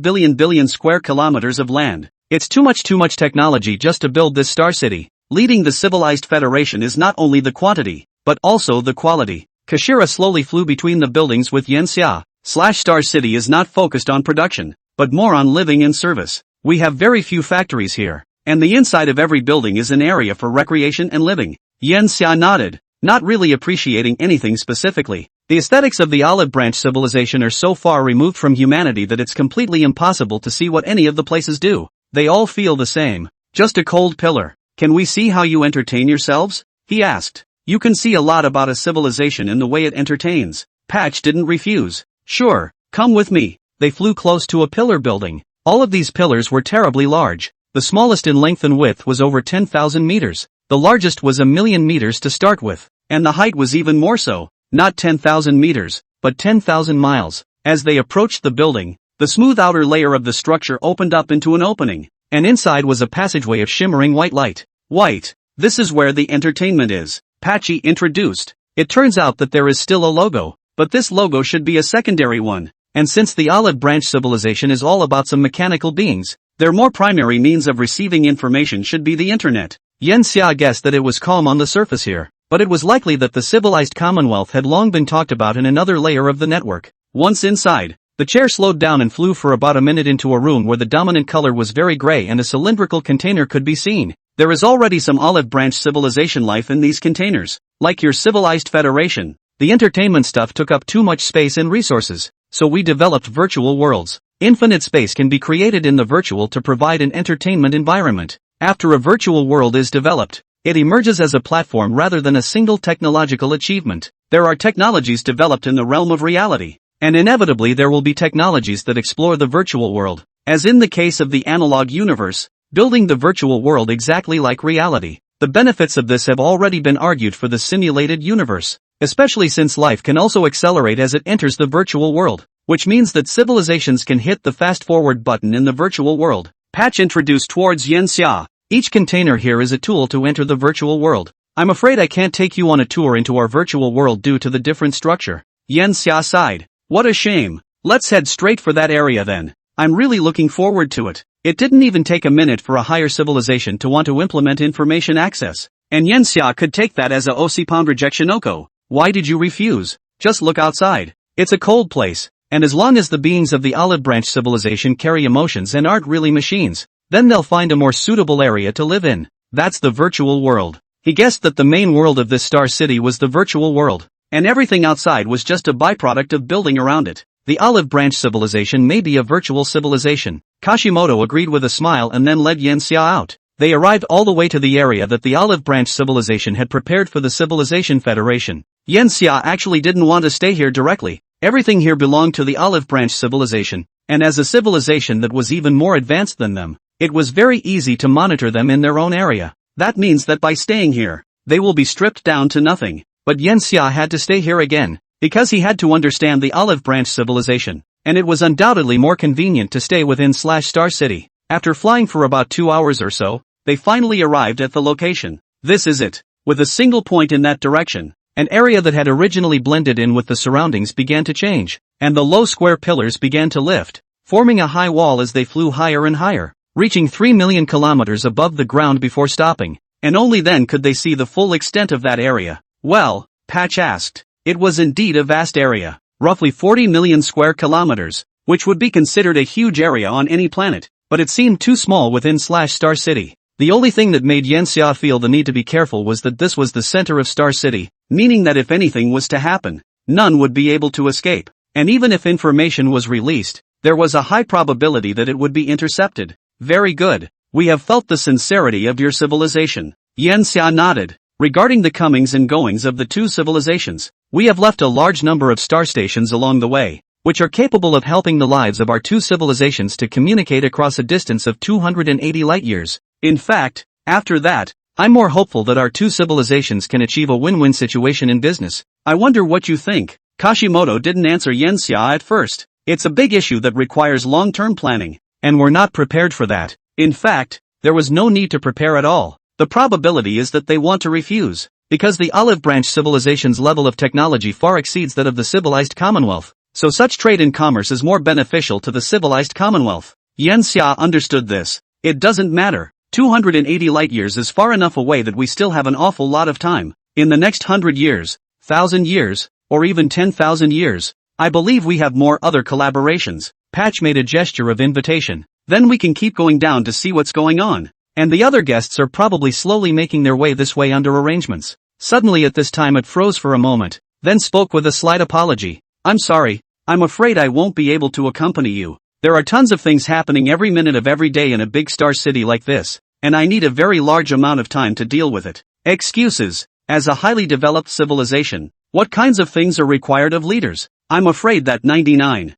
Speaker 1: billion square kilometers of land. It's too much technology just to build this star city. Leading the civilized federation is not only the quantity, but also the quality. Kashira slowly flew between the buildings with Yan Xia. Star City is not focused on production, but more on living and service. We have very few factories here, and the inside of every building is an area for recreation and living. Yan Xia nodded, not really appreciating anything specifically. The aesthetics of the olive branch civilization are so far removed from humanity that it's completely impossible to see what any of the places do. They all feel the same. Just a cold pillar. Can we see how you entertain yourselves? He asked. You can see a lot about a civilization in the way it entertains. Patch didn't refuse. Sure, come with me. They flew close to a pillar building. All of these pillars were terribly large. The smallest in length and width was over 10,000 meters. The largest was 1,000,000 meters to start with, and the height was even more so. Not 10,000 meters, but 10,000 miles. As they approached the building, the smooth outer layer of the structure opened up into an opening, and inside was a passageway of shimmering white light. White. This is where the entertainment is, Patchy introduced. It turns out that there is still a logo, but this logo should be a secondary one. And since the olive branch civilization is all about some mechanical beings, their more primary means of receiving information should be the internet. Yan Xia guessed that it was calm on the surface here, but it was likely that the civilized Commonwealth had long been talked about in another layer of the network. Once inside, the chair slowed down and flew for about a minute into a room where the dominant color was very gray and a cylindrical container could be seen. There is already some olive branch civilization life in these containers. Like your civilized federation, the entertainment stuff took up too much space and resources, so we developed virtual worlds. Infinite space can be created in the virtual to provide an entertainment environment. After a virtual world is developed, it emerges as a platform rather than a single technological achievement. There are technologies developed in the realm of reality, and inevitably there will be technologies that explore the virtual world. As in the case of the analog universe, building the virtual world exactly like reality. The benefits of this have already been argued for the simulated universe, especially since life can also accelerate as it enters the virtual world, which means that civilizations can hit the fast-forward button in the virtual world. Patch introduced towards Yan Xia. Each container here is a tool to enter the virtual world. I'm afraid I can't take you on a tour into our virtual world due to the different structure. Yan Xia sighed. What a shame. Let's head straight for that area then. I'm really looking forward to it. It didn't even take a minute for a higher civilization to want to implement information access. And Yenxia could take that as a Osipon rejection oko. Why did you refuse? Just look outside. It's a cold place, and as long as the beings of the olive branch civilization carry emotions and aren't really machines, then they'll find a more suitable area to live in. That's the virtual world. He guessed that the main world of this star city was the virtual world, and everything outside was just a byproduct of building around it. The olive branch civilization may be a virtual civilization. Kashimoto agreed with a smile and then led Yenxia out. They arrived all the way to the area that the olive branch civilization had prepared for the Civilization Federation. Yenxia actually didn't want to stay here directly. Everything here belonged to the olive branch civilization, and as a civilization that was even more advanced than them, it was very easy to monitor them in their own area. That means that by staying here, they will be stripped down to nothing. But Yenxia had to stay here again, because he had to understand the olive branch civilization, and it was undoubtedly more convenient to stay within Star City. After flying for about 2 hours or so, they finally arrived at the location. This is it. With a single point in that direction, an area that had originally blended in with the surroundings began to change, and the low square pillars began to lift, forming a high wall as they flew higher and higher, reaching 3 million kilometers above the ground before stopping, and only then could they see the full extent of that area. Well, Patch asked. It was indeed a vast area, roughly 40 million square kilometers, which would be considered a huge area on any planet, but it seemed too small within Star City. The only thing that made Yenxia feel the need to be careful was that this was the center of Star City, meaning that if anything was to happen, none would be able to escape, and even if information was released, there was a high probability that it would be intercepted. Very good. We have felt the sincerity of your civilization. Yenxia nodded. Regarding the comings and goings of the two civilizations, we have left a large number of star stations along the way, which are capable of helping the lives of our two civilizations to communicate across a distance of 280 light-years. In fact, after that, I'm more hopeful that our two civilizations can achieve a win-win situation in business. I wonder what you think. Kashimoto didn't answer Yenxia at first. It's a big issue that requires long-term planning, and we're not prepared for that. In fact, there was no need to prepare at all. The probability is that they want to refuse, because the olive branch civilization's level of technology far exceeds that of the civilized Commonwealth, so such trade and commerce is more beneficial to the civilized Commonwealth. Yenxia understood this. It doesn't matter. 280 light-years is far enough away that we still have an awful lot of time. In the next 100 years, 1,000 years, or even 10,000 years, I believe we have more other collaborations. Patch made a gesture of invitation. Then we can keep going down to see what's going on. And the other guests are probably slowly making their way this way under arrangements. Suddenly at this time it froze for a moment, then spoke with a slight apology. I'm sorry, I'm afraid I won't be able to accompany you. There are tons of things happening every minute of every day in a big star city like this, and I need a very large amount of time to deal with it. Excuses. As a highly developed civilization, what kinds of things are required of leaders? I'm afraid that 99%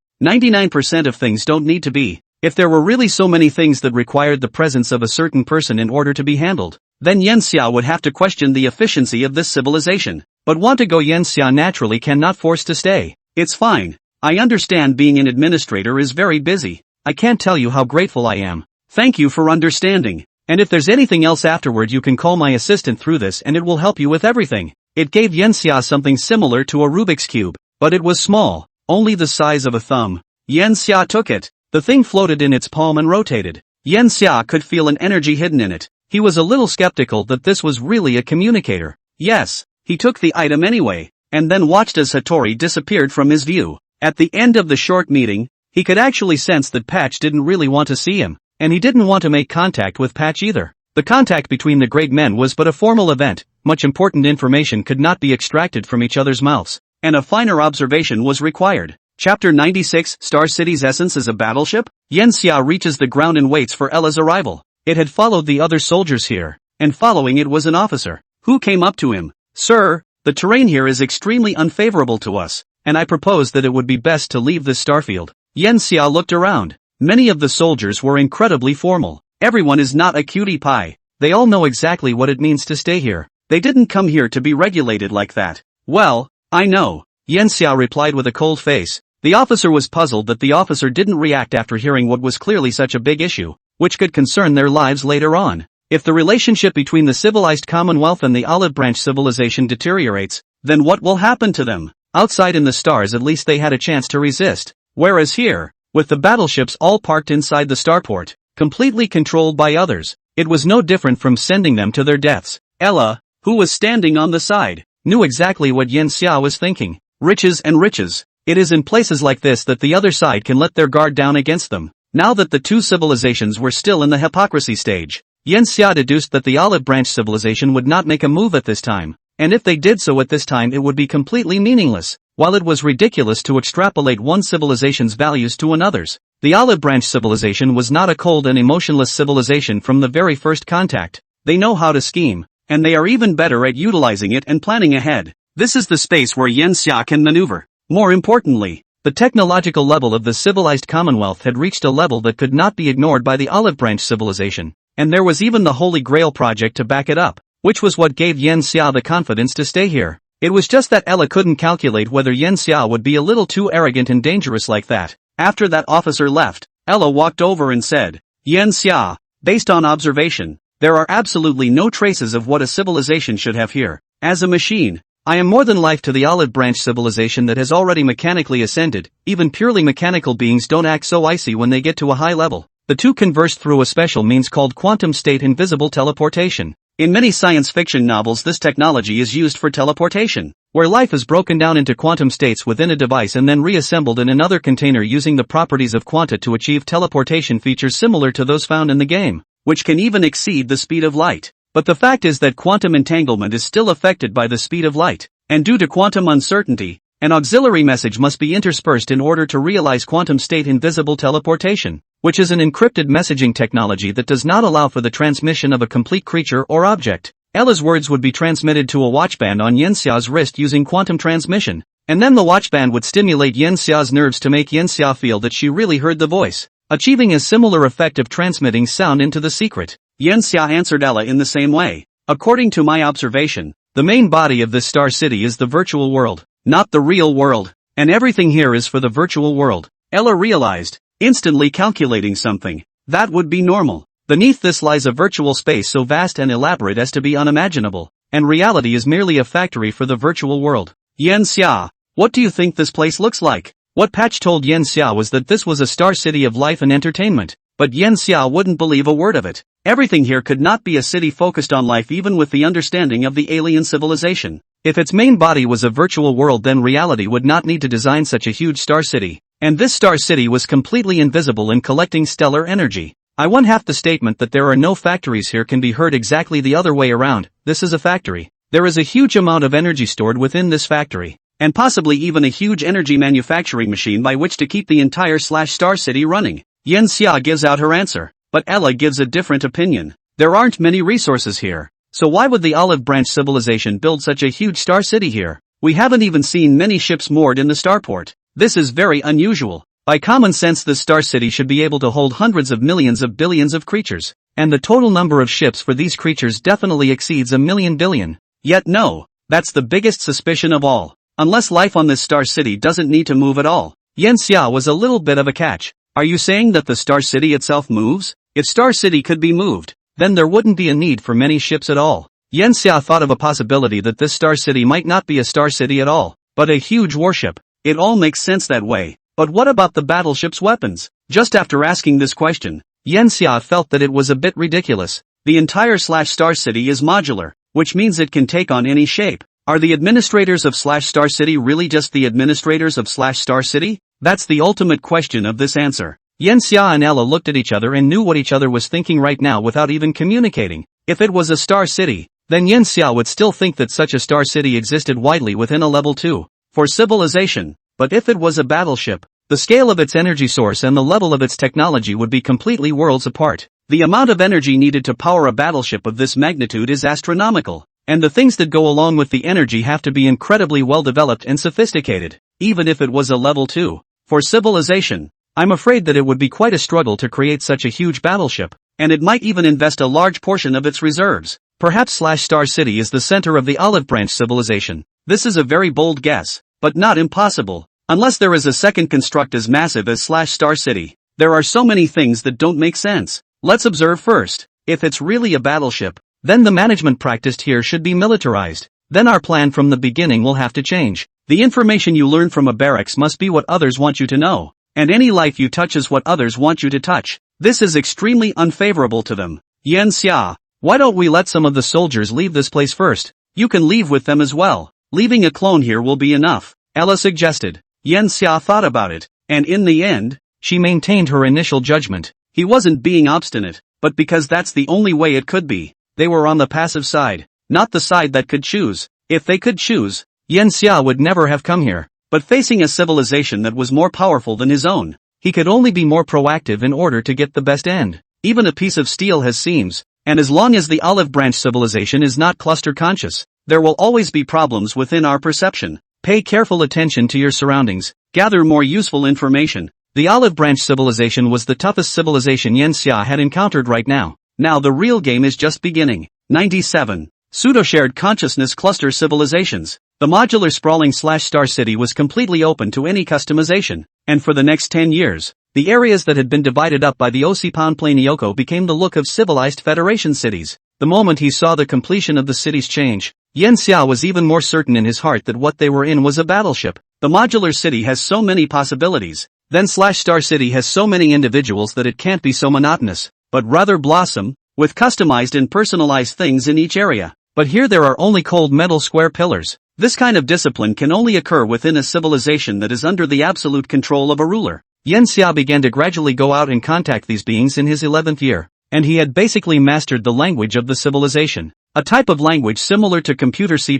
Speaker 1: of things don't need to be. If there were really so many things that required the presence of a certain person in order to be handled, then Yenxia would have to question the efficiency of this civilization. But want to go Yenxia naturally cannot force to stay. It's fine. I understand being an administrator is very busy. I can't tell you how grateful I am. Thank you for understanding. And if there's anything else afterward you can call my assistant through this and it will help you with everything. It gave Yenxia something similar to a Rubik's Cube, but it was small, only the size of a thumb. Yenxia took it. The thing floated in its palm and rotated. Yenxia could feel an energy hidden in it. He was a little skeptical that this was really a communicator. Yes, he took the item anyway, and then watched as Hattori disappeared from his view. At the end of the short meeting, he could actually sense that Patch didn't really want to see him, and he didn't want to make contact with Patch either. The contact between the great men was but a formal event, much important information could not be extracted from each other's mouths, and a finer observation was required. Chapter 96 Star City's essence as a battleship? Yenxia reaches the ground and waits for Ella's arrival. It had followed the other soldiers here, and following it was an officer, who came up to him. Sir, the terrain here is extremely unfavorable to us, and I propose that it would be best to leave this starfield. Yenxia looked around. Many of the soldiers were incredibly formal. Everyone is not a cutie pie. They all know exactly what it means to stay here. They didn't come here to be regulated like that. Well, I know. Yenxia replied with a cold face. The officer was puzzled that the officer didn't react after hearing what was clearly such a big issue, which could concern their lives later on. If the relationship between the civilized Commonwealth and the Olive Branch civilization deteriorates, then what will happen to them? Outside in the stars at least they had a chance to resist. Whereas here, with the battleships all parked inside the starport, completely controlled by others. It was no different from sending them to their deaths. Ella, who was standing on the side, knew exactly what Yen Xia was thinking. Riches and riches. It is in places like this that the other side can let their guard down against them. Now that the two civilizations were still in the hypocrisy stage, Yen Xia deduced that the olive branch civilization would not make a move at this time, and if they did so at this time it would be completely meaningless. While it was ridiculous to extrapolate one civilization's values to another's, the olive branch civilization was not a cold and emotionless civilization from the very first contact. They know how to scheme, and they are even better at utilizing it and planning ahead. This is the space where Yen Xia can maneuver. More importantly, the technological level of the civilized Commonwealth had reached a level that could not be ignored by the olive branch civilization, and there was even the Holy Grail project to back it up, which was what gave Yen Xia the confidence to stay here. It was just that Ella couldn't calculate whether Yen Xia would be a little too arrogant and dangerous like that. After that officer left, Ella walked over and said, Yen Xia, based on observation, there are absolutely no traces of what a civilization should have here. As a machine, I am more than life to the olive branch civilization that has already mechanically ascended. Even purely mechanical beings don't act so icy when they get to a high level. The two conversed through a special means called quantum state invisible teleportation. In many science fiction novels this technology is used for teleportation, where life is broken down into quantum states within a device and then reassembled in another container using the properties of quanta to achieve teleportation features similar to those found in the game, which can even exceed the speed of light. But the fact is that quantum entanglement is still affected by the speed of light, and due to quantum uncertainty, an auxiliary message must be interspersed in order to realize quantum state invisible teleportation, which is an encrypted messaging technology that does not allow for the transmission of a complete creature or object. Ella's words would be transmitted to a watchband on Yen Xia's wrist using quantum transmission, and then the watchband would stimulate Yen Xia's nerves to make Yen Xia feel that she really heard the voice, achieving a similar effect of transmitting sound into the secret. Yen Xia answered Ella in the same way. According to my observation, the main body of this star city is the virtual world, not the real world, and everything here is for the virtual world. Ella realized, instantly calculating something, that would be normal. Beneath this lies a virtual space so vast and elaborate as to be unimaginable, and reality is merely a factory for the virtual world. Yen Xia, what do you think this place looks like? What Patch told Yen Xia was that this was a star city of life and entertainment, but Yen Xia wouldn't believe a word of it. Everything here could not be a city focused on life even with the understanding of the alien civilization. If its main body was a virtual world then reality would not need to design such a huge star city. And this star city was completely invisible in collecting stellar energy. I one half the statement that there are no factories here can be heard exactly the other way around. This is a factory. There is a huge amount of energy stored within this factory, and possibly even a huge energy manufacturing machine by which to keep the entire star city running. Yen Xia gives out her answer, but Ella gives a different opinion. There aren't many resources here, so why would the olive branch civilization build such a huge star city here? We haven't even seen many ships moored in the starport. This is very unusual. By common sense this star city should be able to hold hundreds of millions of billions of creatures, and the total number of ships for these creatures definitely exceeds 1,000,000 billion. Yet no, that's the biggest suspicion of all. Unless life on this star city doesn't need to move at all. Yen Xia was a little bit of a catch. Are you saying that the star city itself moves? If star city could be moved, then there wouldn't be a need for many ships at all. Yen Xia thought of a possibility that this star city might not be a star city at all, but a huge warship. It all makes sense that way, but what about the battleship's weapons? Just after asking this question, Yen Xia felt that it was a bit ridiculous. The entire star city is modular, which means it can take on any shape. Are the administrators of Star City really just the administrators of Star City? That's the ultimate question of this answer. Yen Xia and Ella looked at each other and knew what each other was thinking right now without even communicating. If it was a star city, then Yen Xia would still think that such a star city existed widely within a level 2 for civilization. But if it was a battleship, the scale of its energy source and the level of its technology would be completely worlds apart. The amount of energy needed to power a battleship of this magnitude is astronomical. And the things that go along with the energy have to be incredibly well developed and sophisticated, even if it was a level 2 for civilization. I'm afraid that it would be quite a struggle to create such a huge battleship, and it might even invest a large portion of its reserves. Perhaps Star City is the center of the olive branch civilization. This is a very bold guess, but not impossible. Unless there is a second construct as massive as Star City, there are so many things that don't make sense. Let's observe first. If it's really a battleship, then the management practiced here should be militarized. Then our plan from the beginning will have to change. The information you learn from a barracks must be what others want you to know. And any life you touch is what others want you to touch. This is extremely unfavorable to them. Yan Xia, why don't we let some of the soldiers leave this place first? You can leave with them as well. Leaving a clone here will be enough, Ella suggested. Yan Xia thought about it, and in the end, she maintained her initial judgment. He wasn't being obstinate, but because that's the only way it could be. They were on the passive side, not the side that could choose. If they could choose, Yan Xia would never have come here. But facing a civilization that was more powerful than his own, he could only be more proactive in order to get the best end. Even a piece of steel has seams, and as long as the olive branch civilization is not cluster conscious, there will always be problems within our perception. Pay careful attention to your surroundings, gather more useful information. The olive branch civilization was the toughest civilization Yan Xia had encountered right now. Now the real game is just beginning. 97. Pseudo-shared consciousness cluster civilizations. The modular sprawling /star city was completely open to any customization, and for the next 10 years, the areas that had been divided up by the Osipan Planioko became the look of civilized Federation cities. The moment he saw the completion of the cities change, Yan Xia was even more certain in his heart that what they were in was a battleship. The modular city has so many possibilities, then /star city has so many individuals that it can't be so monotonous, but rather blossom, with customized and personalized things in each area. But here there are only cold metal square pillars. This kind of discipline can only occur within a civilization that is under the absolute control of a ruler. Yan Xia began to gradually go out and contact these beings in his 11th year, and he had basically mastered the language of the civilization, a type of language similar to computer C++,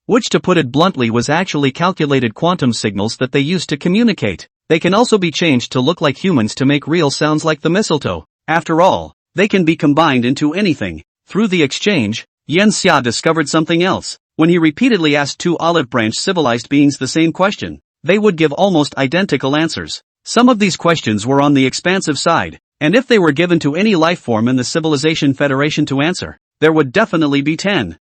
Speaker 1: which to put it bluntly was actually calculated quantum signals that they used to communicate. They can also be changed to look like humans to make real sounds like the mistletoe. After all, they can be combined into anything. Through the exchange, Yan Xia discovered something else. When he repeatedly asked two olive branch civilized beings the same question, they would give almost identical answers. Some of these questions were on the expansive side, and if they were given to any life form in the Civilization Federation to answer, there would definitely be 10,000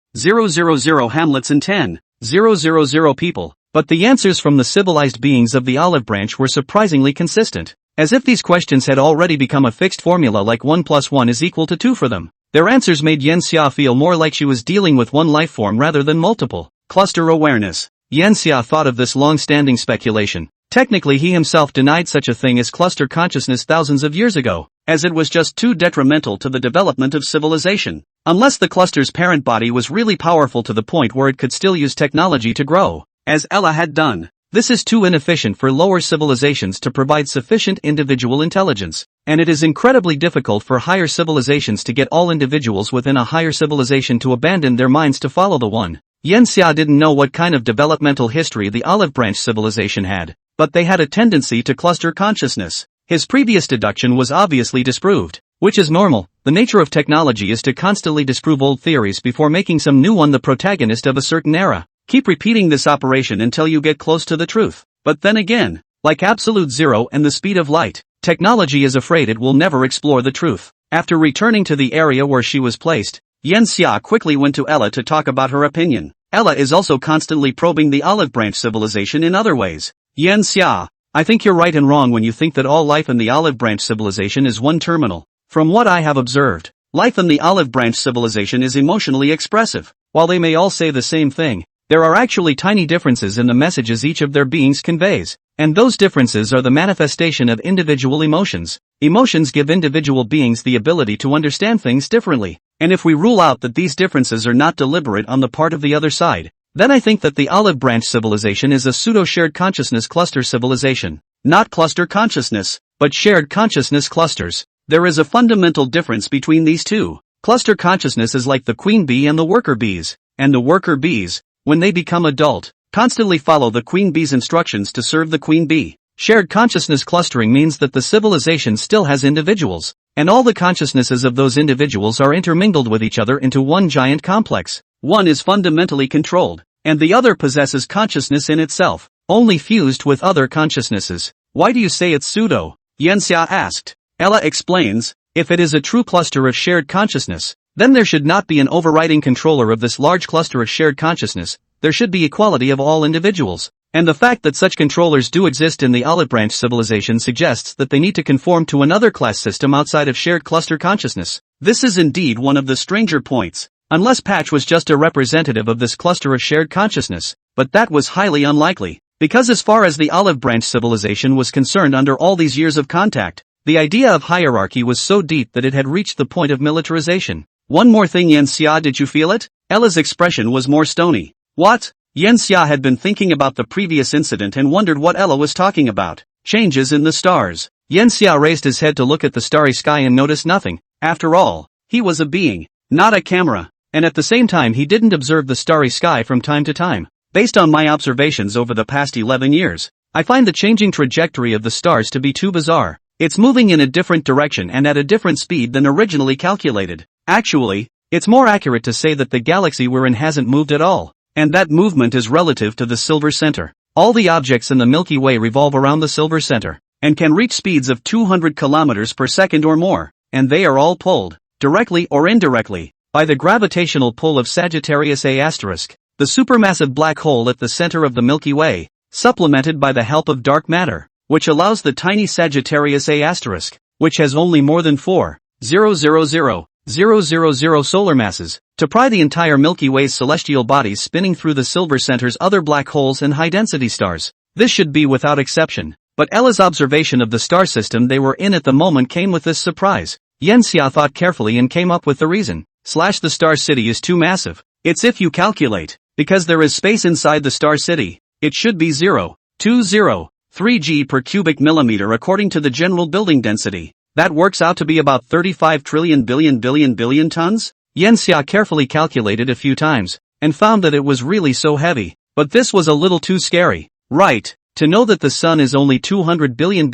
Speaker 1: hamlets and 10,000 people. But the answers from the civilized beings of the olive branch were surprisingly consistent, as if these questions had already become a fixed formula like 1 + 1 is equal to 2 for them. Their answers made Yan Xia feel more like she was dealing with one life form rather than multiple. Cluster awareness. Yan Xia thought of this long-standing speculation. Technically he himself denied such a thing as cluster consciousness thousands of years ago, as it was just too detrimental to the development of civilization. Unless the cluster's parent body was really powerful to the point where it could still use technology to grow, as Ella had done. This is too inefficient for lower civilizations to provide sufficient individual intelligence, and it is incredibly difficult for higher civilizations to get all individuals within a higher civilization to abandon their minds to follow the one. Yan Xia didn't know what kind of developmental history the olive branch civilization had, but they had a tendency to cluster consciousness. His previous deduction was obviously disproved, which is normal. The nature of technology is to constantly disprove old theories before making some new one the protagonist of a certain era. Keep repeating this operation until you get close to the truth. But then again, like absolute zero and the speed of light, technology is afraid it will never explore the truth. After returning to the area where she was placed, Yan Xia quickly went to Ella to talk about her opinion. Ella is also constantly probing the olive branch civilization in other ways. Yan Xia, I think you're right and wrong when you think that all life in the olive branch civilization is one terminal. From what I have observed, life in the olive branch civilization is emotionally expressive. While they may all say the same thing, there are actually tiny differences in the messages each of their beings conveys, and those differences are the manifestation of individual emotions. Emotions give individual beings the ability to understand things differently, and if we rule out that these differences are not deliberate on the part of the other side, then I think that the olive branch civilization is a pseudo-shared consciousness cluster civilization. Not cluster consciousness, but shared consciousness clusters. There is a fundamental difference between these two. Cluster consciousness is like the queen bee and the worker bees, and the worker bees, when they become adult, constantly follow the queen bee's instructions to serve the queen bee. Shared consciousness clustering means that the civilization still has individuals, and all the consciousnesses of those individuals are intermingled with each other into one giant complex. One is fundamentally controlled, and the other possesses consciousness in itself, only fused with other consciousnesses. Why do you say it's pseudo? Yan Xia asked. Ella explains, if it is a true cluster of shared consciousness, then there should not be an overriding controller of this large cluster of shared consciousness. There should be equality of all individuals. And the fact that such controllers do exist in the olive branch civilization suggests that they need to conform to another class system outside of shared cluster consciousness. This is indeed one of the stranger points. Unless Patch was just a representative of this cluster of shared consciousness, but that was highly unlikely, because as far as the olive branch civilization was concerned under all these years of contact, The idea of hierarchy was so deep that it had reached the point of militarization. One more thing, Yanxia, did you feel it? Ella's expression was more stony. What? Yanxia had been thinking about the previous incident and wondered what Ella was talking about. Changes in the stars. Yanxia raised his head to look at the starry sky and noticed nothing. After all, he was a being, not a camera. And at the same time he didn't observe the starry sky from time to time. Based on my observations over the past 11 years, I find the changing trajectory of the stars to be too bizarre. It's moving in a different direction and at a different speed than originally calculated. Actually, it's more accurate to say that the galaxy we're in hasn't moved at all. And that movement is relative to the silver center. All the objects in the Milky Way revolve around the silver center, and can reach speeds of 200 kilometers per second or more, and they are all pulled, directly or indirectly, by the gravitational pull of Sagittarius A*, the supermassive black hole at the center of the Milky Way, supplemented by the help of dark matter, which allows the tiny Sagittarius A*, which has only more than 4,000,000 solar masses, to pry the entire Milky Way's celestial bodies spinning through the silver center's other black holes and high-density stars. This should be without exception. But Ella's observation of the star system they were in at the moment came with this surprise. Yanxia thought carefully and came up with the reason. The star city is too massive. It's if you calculate, because there is space inside the star city, it should be 0.203 g per cubic millimeter according to the general building density. That works out to be about 35 trillion billion tons? Yanxia carefully calculated a few times, and found that it was really so heavy. But this was a little too scary. Right, to know that the sun is only 200 billion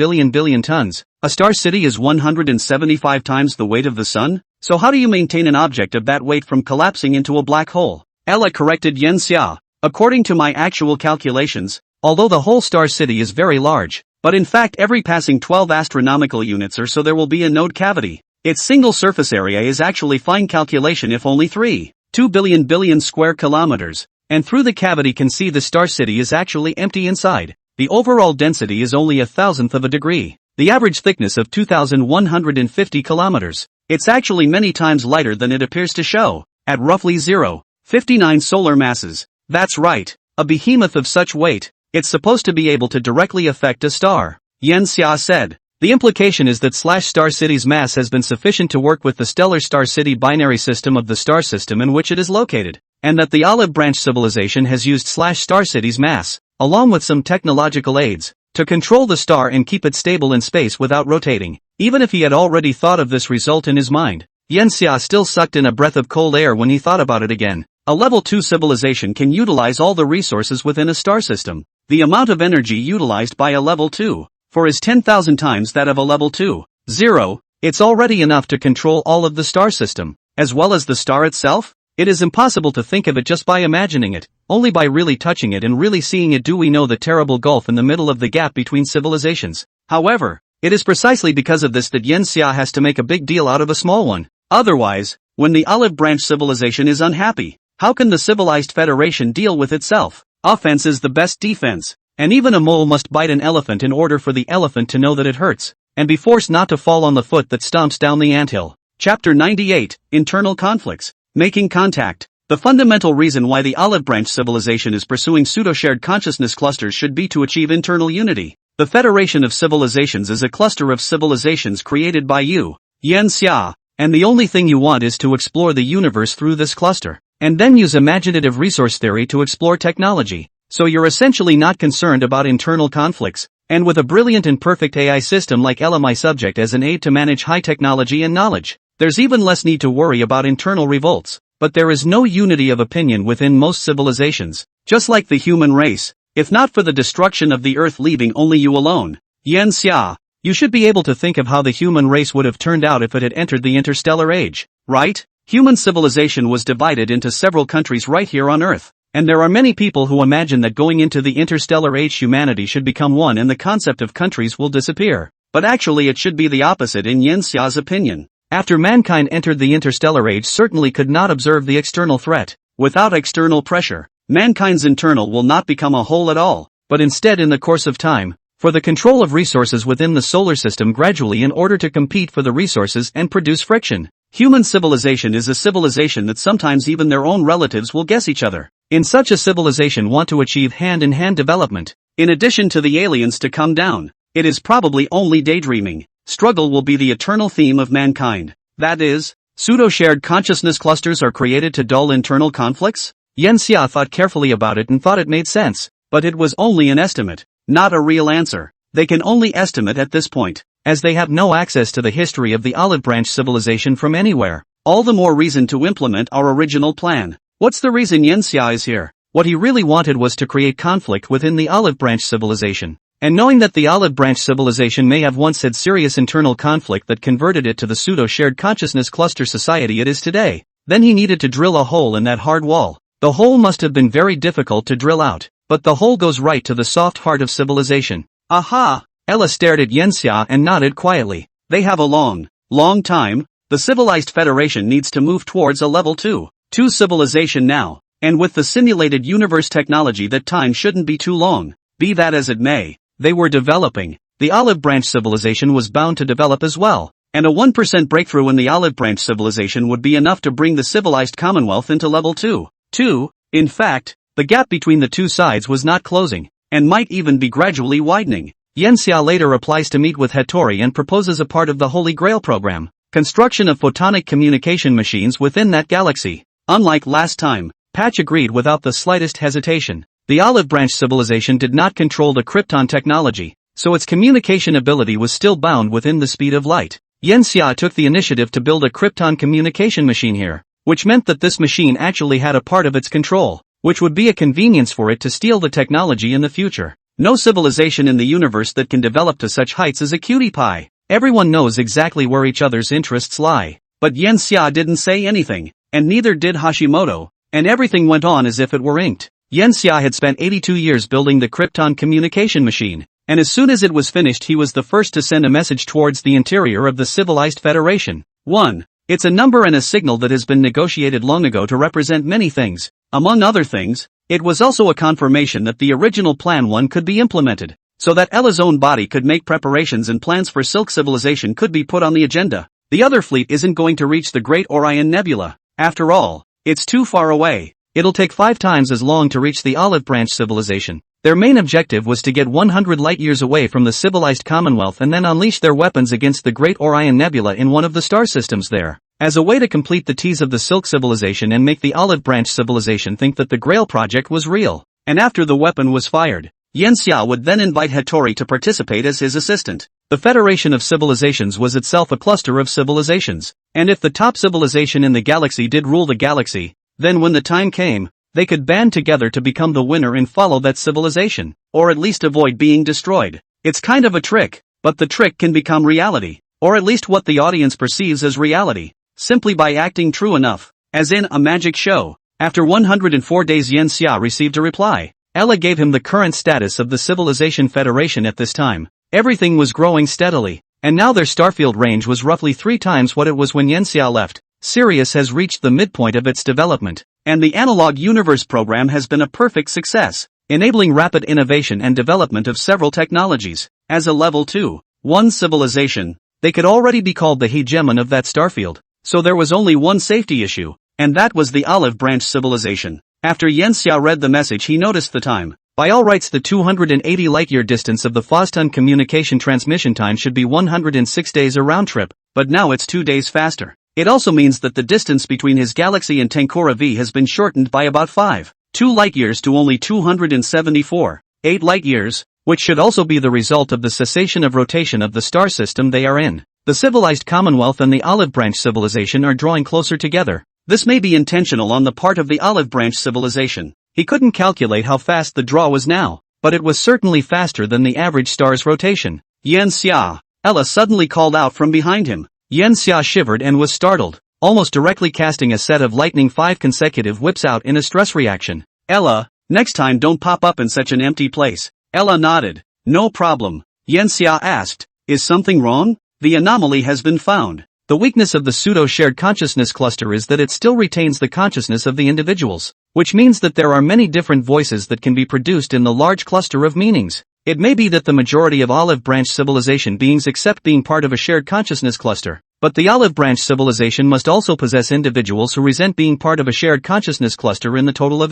Speaker 1: tons, a star city is 175 times the weight of the sun? So how do you maintain an object of that weight from collapsing into a black hole? Ella corrected Yanxia. According to my actual calculations, although the whole star city is very large, but in fact every passing 12 astronomical units or so there will be a node cavity. Its single surface area is actually fine calculation if only 3.2 billion square kilometers, and through the cavity can see the star city is actually empty inside. The overall density is only 1/1000th of a degree. The average thickness of 2,150 kilometers. It's actually many times lighter than it appears to show, at roughly 0.59 solar masses. That's right, a behemoth of such weight, it's supposed to be able to directly affect a star, Yanxia said. The implication is that Star City's mass has been sufficient to work with the stellar star city binary system of the star system in which it is located, and that the Olive Branch civilization has used Star City's mass, along with some technological aids, to control the star and keep it stable in space without rotating. Even if he had already thought of this result in his mind, Yanxia still sucked in a breath of cold air when he thought about it again. A level 2 civilization can utilize all the resources within a star system. The amount of energy utilized by a level 2 is 10,000 times that of a level 2.0. It's already enough to control all of the star system, as well as the star itself. It is impossible to think of it just by imagining it. Only by really touching it and really seeing it do we know the terrible gulf in the middle of the gap between civilizations. However, it is precisely because of this that Yanxia has to make a big deal out of a small one. Otherwise, when the Olive Branch civilization is unhappy, how can the civilized federation deal with itself? Offense is the best defense. And even a mole must bite an elephant in order for the elephant to know that it hurts, and be forced not to fall on the foot that stomps down the anthill. Chapter 98, Internal Conflicts. Making contact. The fundamental reason why the Olive Branch civilization is pursuing pseudo-shared consciousness clusters should be to achieve internal unity. The Federation of Civilizations is a cluster of civilizations created by you, Yanxia, and the only thing you want is to explore the universe through this cluster, and then use imaginative resource theory to explore technology. So you're essentially not concerned about internal conflicts, and with a brilliant and perfect AI system like Ella, my subject, as an aid to manage high technology and knowledge, there's even less need to worry about internal revolts. But there is no unity of opinion within most civilizations, just like the human race. If not for the destruction of the Earth leaving only you alone, Yanxia, you should be able to think of how the human race would have turned out if it had entered the interstellar age, right? Human civilization was divided into several countries right here on Earth. And there are many people who imagine that going into the interstellar age humanity should become one and the concept of countries will disappear. But actually it should be the opposite in Yanxia's opinion. After mankind entered the interstellar age certainly could not observe the external threat. Without external pressure, mankind's internal will not become a whole at all, but instead in the course of time, for the control of resources within the solar system gradually in order to compete for the resources and produce friction. Human civilization is a civilization that sometimes even their own relatives will guess each other. In such a civilization want to achieve hand-in-hand development. In addition to the aliens to come down, it is probably only daydreaming. struggle will be the eternal theme of mankind. That is, pseudo-shared consciousness clusters are created to dull internal conflicts? Yanxia thought carefully about it and thought it made sense, but it was only an estimate, not a real answer. They can only estimate at this point, as they have no access to the history of the Olive Branch civilization from anywhere. All the more reason to implement our original plan. What's the reason Yanxia is here? What he really wanted was to create conflict within the Olive Branch civilization. And knowing that the Olive Branch civilization may have once had serious internal conflict that converted it to the pseudo-shared consciousness cluster society it is today, then he needed to drill a hole in that hard wall. The hole must have been very difficult to drill out, but the hole goes right to the soft heart of civilization. Aha! Ella stared at Yanxia and nodded quietly. They have a long time. The civilized federation needs to move towards a level 2 civilization now, and with the simulated universe technology that time shouldn't be too long. Be that as it may, they were developing. The Olive Branch civilization was bound to develop as well, and a 1% breakthrough in the Olive Branch civilization would be enough to bring the civilized commonwealth into level 2. In fact, the gap between the two sides was not closing, and might even be gradually widening. Yanxia later applies to meet with Hattori and proposes a part of the Holy Grail program, construction of photonic communication machines within that galaxy. Unlike last time, Patch agreed without the slightest hesitation. The Olive Branch civilization did not control the Krypton technology, so its communication ability was still bound within the speed of light. Yanxia took the initiative to build a Krypton communication machine here, which meant that this machine actually had a part of its control, which would be a convenience for it to steal the technology in the future. No civilization in the universe that can develop to such heights is a cutie pie. Everyone knows exactly where each other's interests lie. But Yanxia didn't say anything, and neither did Hashimoto, and everything went on as if it were inked. Yanxia had spent 82 years building the Krypton communication machine, and as soon as it was finished he was the first to send a message towards the interior of the civilized federation. 1. It's a number and a signal that has been negotiated long ago to represent many things. Among other things, it was also a confirmation that the original Plan 1 could be implemented, so that Ella's own body could make preparations and plans for Silk civilization could be put on the agenda. The other fleet isn't going to reach the Great Orion Nebula. After all, it's too far away. It'll take 5 times as long to reach the Olive Branch civilization. Their main objective was to get 100 light-years away from the civilized Commonwealth and then unleash their weapons against the Great Orion Nebula in one of the star systems there, as a way to complete the tease of the Silk civilization and make the Olive Branch civilization think that the Grail project was real. And after the weapon was fired, Yanxia would then invite Hattori to participate as his assistant. The Federation of Civilizations was itself a cluster of civilizations, and if the top civilization in the galaxy did rule the galaxy, then when the time came, they could band together to become the winner and follow that civilization, or at least avoid being destroyed. It's kind of a trick, but the trick can become reality, or at least what the audience perceives as reality, simply by acting true enough, as in a magic show. After 104 days Yanxia received a reply. Ella gave him the current status of the Civilization Federation at this time. Everything was growing steadily, and now their starfield range was roughly 3 times what it was when Yanxia left. Sirius has reached the midpoint of its development, and the Analog Universe program has been a perfect success, enabling rapid innovation and development of several technologies. As a level 2.1 civilization, they could already be called the hegemon of that starfield, so there was only one safety issue, and that was the Olive Branch civilization. After Yanxia read the message he noticed the time. By all rights the 280 light-year distance of the Foston communication transmission time should be 106 days a round trip, but now it's 2 days faster. It also means that the distance between his galaxy and Tankura V has been shortened by about 2 light-years to only 274.8 light-years, which should also be the result of the cessation of rotation of the star system they are in. The civilized Commonwealth and the Olive Branch civilization are drawing closer together. This may be intentional on the part of the Olive Branch civilization. He couldn't calculate how fast the draw was now, but it was certainly faster than the average star's rotation. Yanxia, Ella suddenly called out from behind him. Yanxia shivered and was startled, almost directly casting a set of lightning 5 consecutive whips out in a stress reaction. Ella, next time don't pop up in such an empty place. Ella nodded. No problem. Yanxia asked, is something wrong? The anomaly has been found. The weakness of the pseudo-shared consciousness cluster is that it still retains the consciousness of the individuals, which means that there are many different voices that can be produced in the large cluster of meanings. It may be that the majority of Olive Branch civilization beings accept being part of a shared consciousness cluster, but the Olive Branch civilization must also possess individuals who resent being part of a shared consciousness cluster in the total of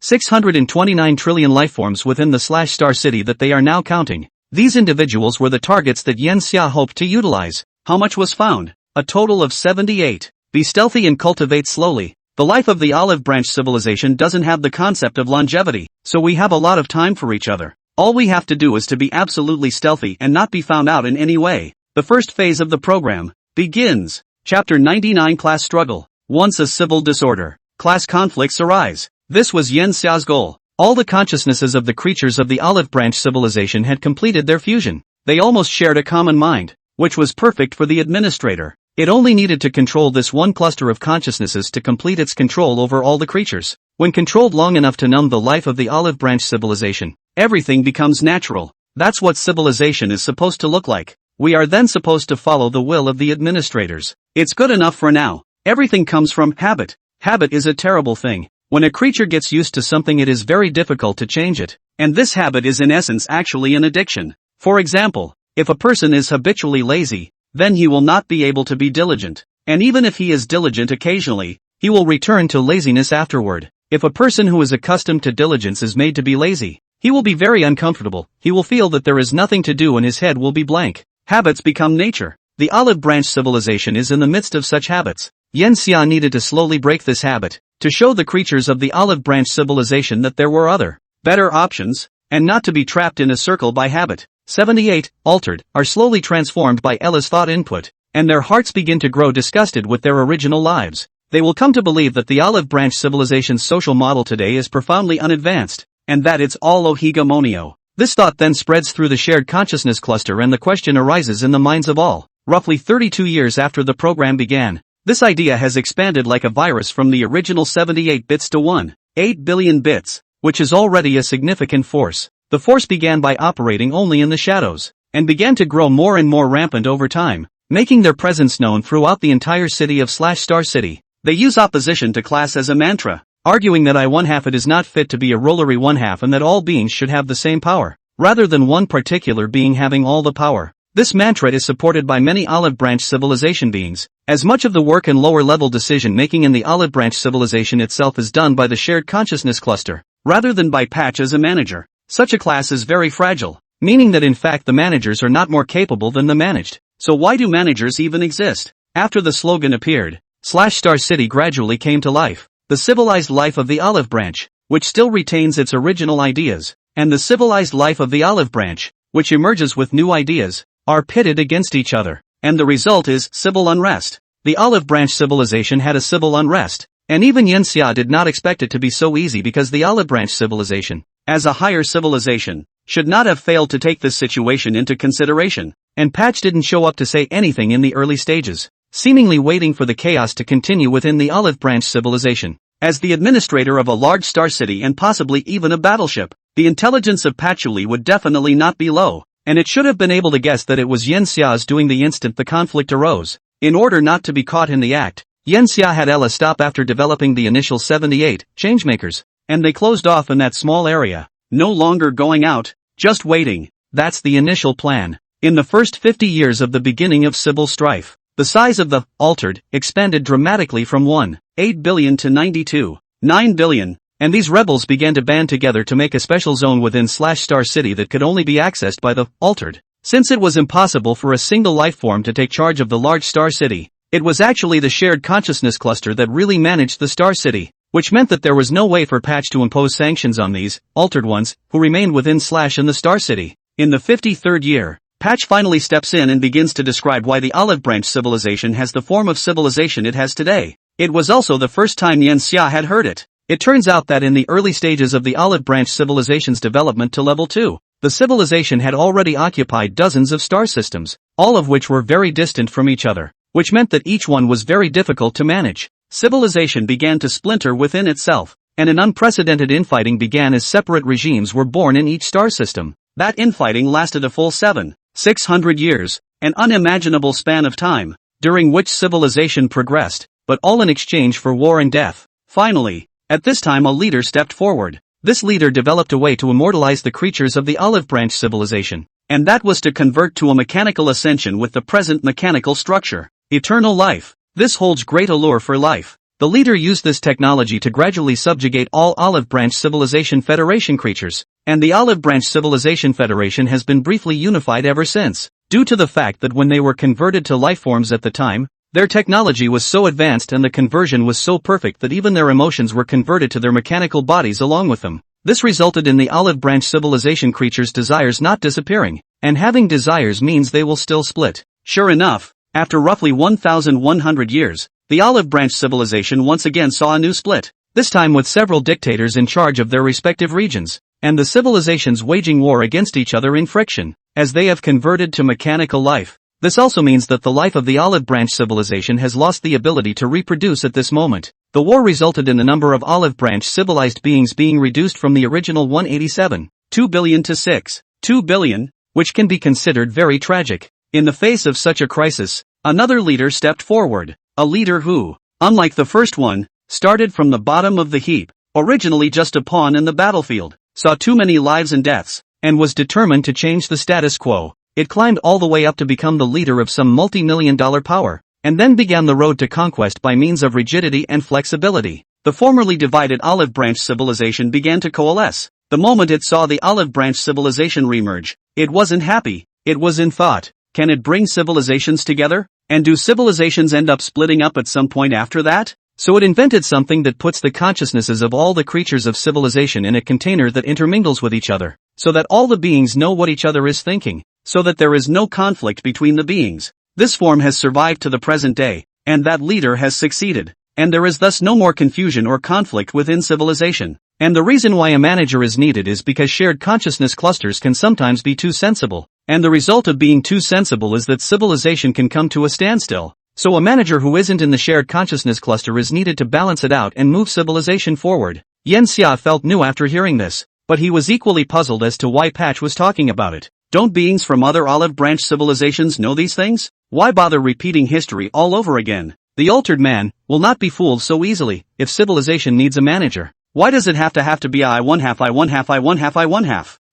Speaker 1: 629 trillion lifeforms within the /star city that they are now counting. These individuals were the targets that Yen Xia hoped to utilize. How much was found? A total of 78. Be stealthy and cultivate slowly. The life of the olive branch civilization doesn't have the concept of longevity, so we have a lot of time for each other. All we have to do is to be absolutely stealthy and not be found out in any way. The first phase of the program begins. Chapter 99 Class Struggle. Once a civil disorder, class conflicts arise. This was Yen Xia's goal. All the consciousnesses of the creatures of the olive branch civilization had completed their fusion. They almost shared a common mind, which was perfect for the administrator. It only needed to control this one cluster of consciousnesses to complete its control over all the creatures. When controlled long enough to numb the life of the olive branch civilization, everything becomes natural. That's what civilization is supposed to look like. We are then supposed to follow the will of the administrators. It's good enough for now. Everything comes from habit. Habit is a terrible thing. When a creature gets used to something, it is very difficult to change it. And this habit is in essence actually an addiction. For example, if a person is habitually lazy, then he will not be able to be diligent. And even if he is diligent occasionally, he will return to laziness afterward. If a person who is accustomed to diligence is made to be lazy, he will be very uncomfortable. He will feel that there is nothing to do and his head will be blank. Habits become nature. The olive branch civilization is in the midst of such habits. Yen Xia needed to slowly break this habit, to show the creatures of the olive branch civilization that there were other, better options, and not to be trapped in a circle by habit. 78, altered, are slowly transformed by Ella's thought input, and their hearts begin to grow disgusted with their original lives. They will come to believe that the olive branch civilization's social model today is profoundly unadvanced, and that it's all ohigamonio. This thought then spreads through the shared consciousness cluster and the question arises in the minds of all. Roughly 32 years after the program began, this idea has expanded like a virus from the original 78 bits to 1.8 billion bits, which is already a significant force. The force began by operating only in the shadows, and began to grow more and more rampant over time, making their presence known throughout the entire city of Star City. They use opposition to class as a mantra, arguing that I1/2 it is not fit to be a rollery 1/2 and that all beings should have the same power, rather than one particular being having all the power. This mantra is supported by many olive branch civilization beings, as much of the work and lower-level decision-making in the olive branch civilization itself is done by the shared consciousness cluster, rather than by Patch as a manager. Such a class is very fragile, meaning that in fact the managers are not more capable than the managed. So why do managers even exist? After the slogan appeared, Star City gradually came to life. The civilized life of the olive branch, which still retains its original ideas, and the civilized life of the olive branch, which emerges with new ideas, are pitted against each other, and the result is civil unrest. The olive branch civilization had a civil unrest, and even Yen Xia did not expect it to be so easy because the olive branch civilization, as a higher civilization, should not have failed to take this situation into consideration, and Patch didn't show up to say anything in the early stages, seemingly waiting for the chaos to continue within the olive branch civilization. As the administrator of a large star city and possibly even a battleship, the intelligence of Patchouli would definitely not be low, and it should have been able to guess that it was Yen Xia's doing the instant the conflict arose. In order not to be caught in the act, Yen Xia had Ella stop after developing the initial 78 changemakers, and they closed off in that small area, no longer going out, just waiting. That's the initial plan. In the first 50 years of the beginning of civil strife, the size of the altered expanded dramatically from 1.8 billion to 92.9 billion, and these rebels began to band together to make a special zone within Star City that could only be accessed by the altered. Since it was impossible for a single life form to take charge of the large star city, it was actually the shared consciousness cluster that really managed the star city, which meant that there was no way for Patch to impose sanctions on these altered ones who remained within in the star city. In the 53rd year, Patch finally steps in and begins to describe why the olive branch civilization has the form of civilization it has today. It was also the first time Yen Xia had heard it. It turns out that in the early stages of the olive branch civilization's development to level 2, the civilization had already occupied dozens of star systems, all of which were very distant from each other, which meant that each one was very difficult to manage. Civilization began to splinter within itself, and an unprecedented infighting began as separate regimes were born in each star system. That infighting lasted a full 600 years, an unimaginable span of time, during which civilization progressed, but all in exchange for war and death. Finally, at this time a leader stepped forward. This leader developed a way to immortalize the creatures of the olive branch civilization, and that was to convert to a mechanical ascension with the present mechanical structure, eternal life. This holds great allure for life. The leader used this technology to gradually subjugate all olive branch civilization federation creatures, and the Olive Branch Civilization Federation has been briefly unified ever since, due to the fact that when they were converted to lifeforms at the time, their technology was so advanced and the conversion was so perfect that even their emotions were converted to their mechanical bodies along with them. This resulted in the Olive Branch Civilization creatures' desires not disappearing, and having desires means they will still split. Sure enough, after roughly 1,100 years, the Olive Branch Civilization once again saw a new split, this time with several dictators in charge of their respective regions, and the civilizations waging war against each other in friction, as they have converted to mechanical life. This also means that the life of the Olive Branch Civilization has lost the ability to reproduce at this moment. The war resulted in the number of Olive Branch civilized beings being reduced from the original 187.2 billion to 6.2 billion, which can be considered very tragic. In the face of such a crisis, another leader stepped forward, a leader who, unlike the first one, started from the bottom of the heap, originally just a pawn in the battlefield, saw too many lives and deaths, and was determined to change the status quo. It climbed all the way up to become the leader of some multi-million-dollar power, and then began the road to conquest by means of rigidity and flexibility. The formerly divided Olive Branch Civilization began to coalesce. The moment it saw the Olive Branch Civilization remerge, it wasn't happy, it was in thought. Can it bring civilizations together? And do civilizations end up splitting up at some point after that? So it invented something that puts the consciousnesses of all the creatures of civilization in a container that intermingles with each other, so that all the beings know what each other is thinking, so that there is no conflict between the beings. This form has survived to the present day, and that leader has succeeded, and there is thus no more confusion or conflict within civilization. And the reason why a manager is needed is because shared consciousness clusters can sometimes be too sensible, and the result of being too sensible is that civilization can come to a standstill. So a manager who isn't in the shared consciousness cluster is needed to balance it out and move civilization forward. Yen Xia felt new after hearing this, but he was equally puzzled as to why Patch was talking about it. Don't beings from other Olive Branch civilizations know these things? Why bother repeating history all over again? The altered man will not be fooled so easily. If civilization needs a manager, why does it have to be I one half?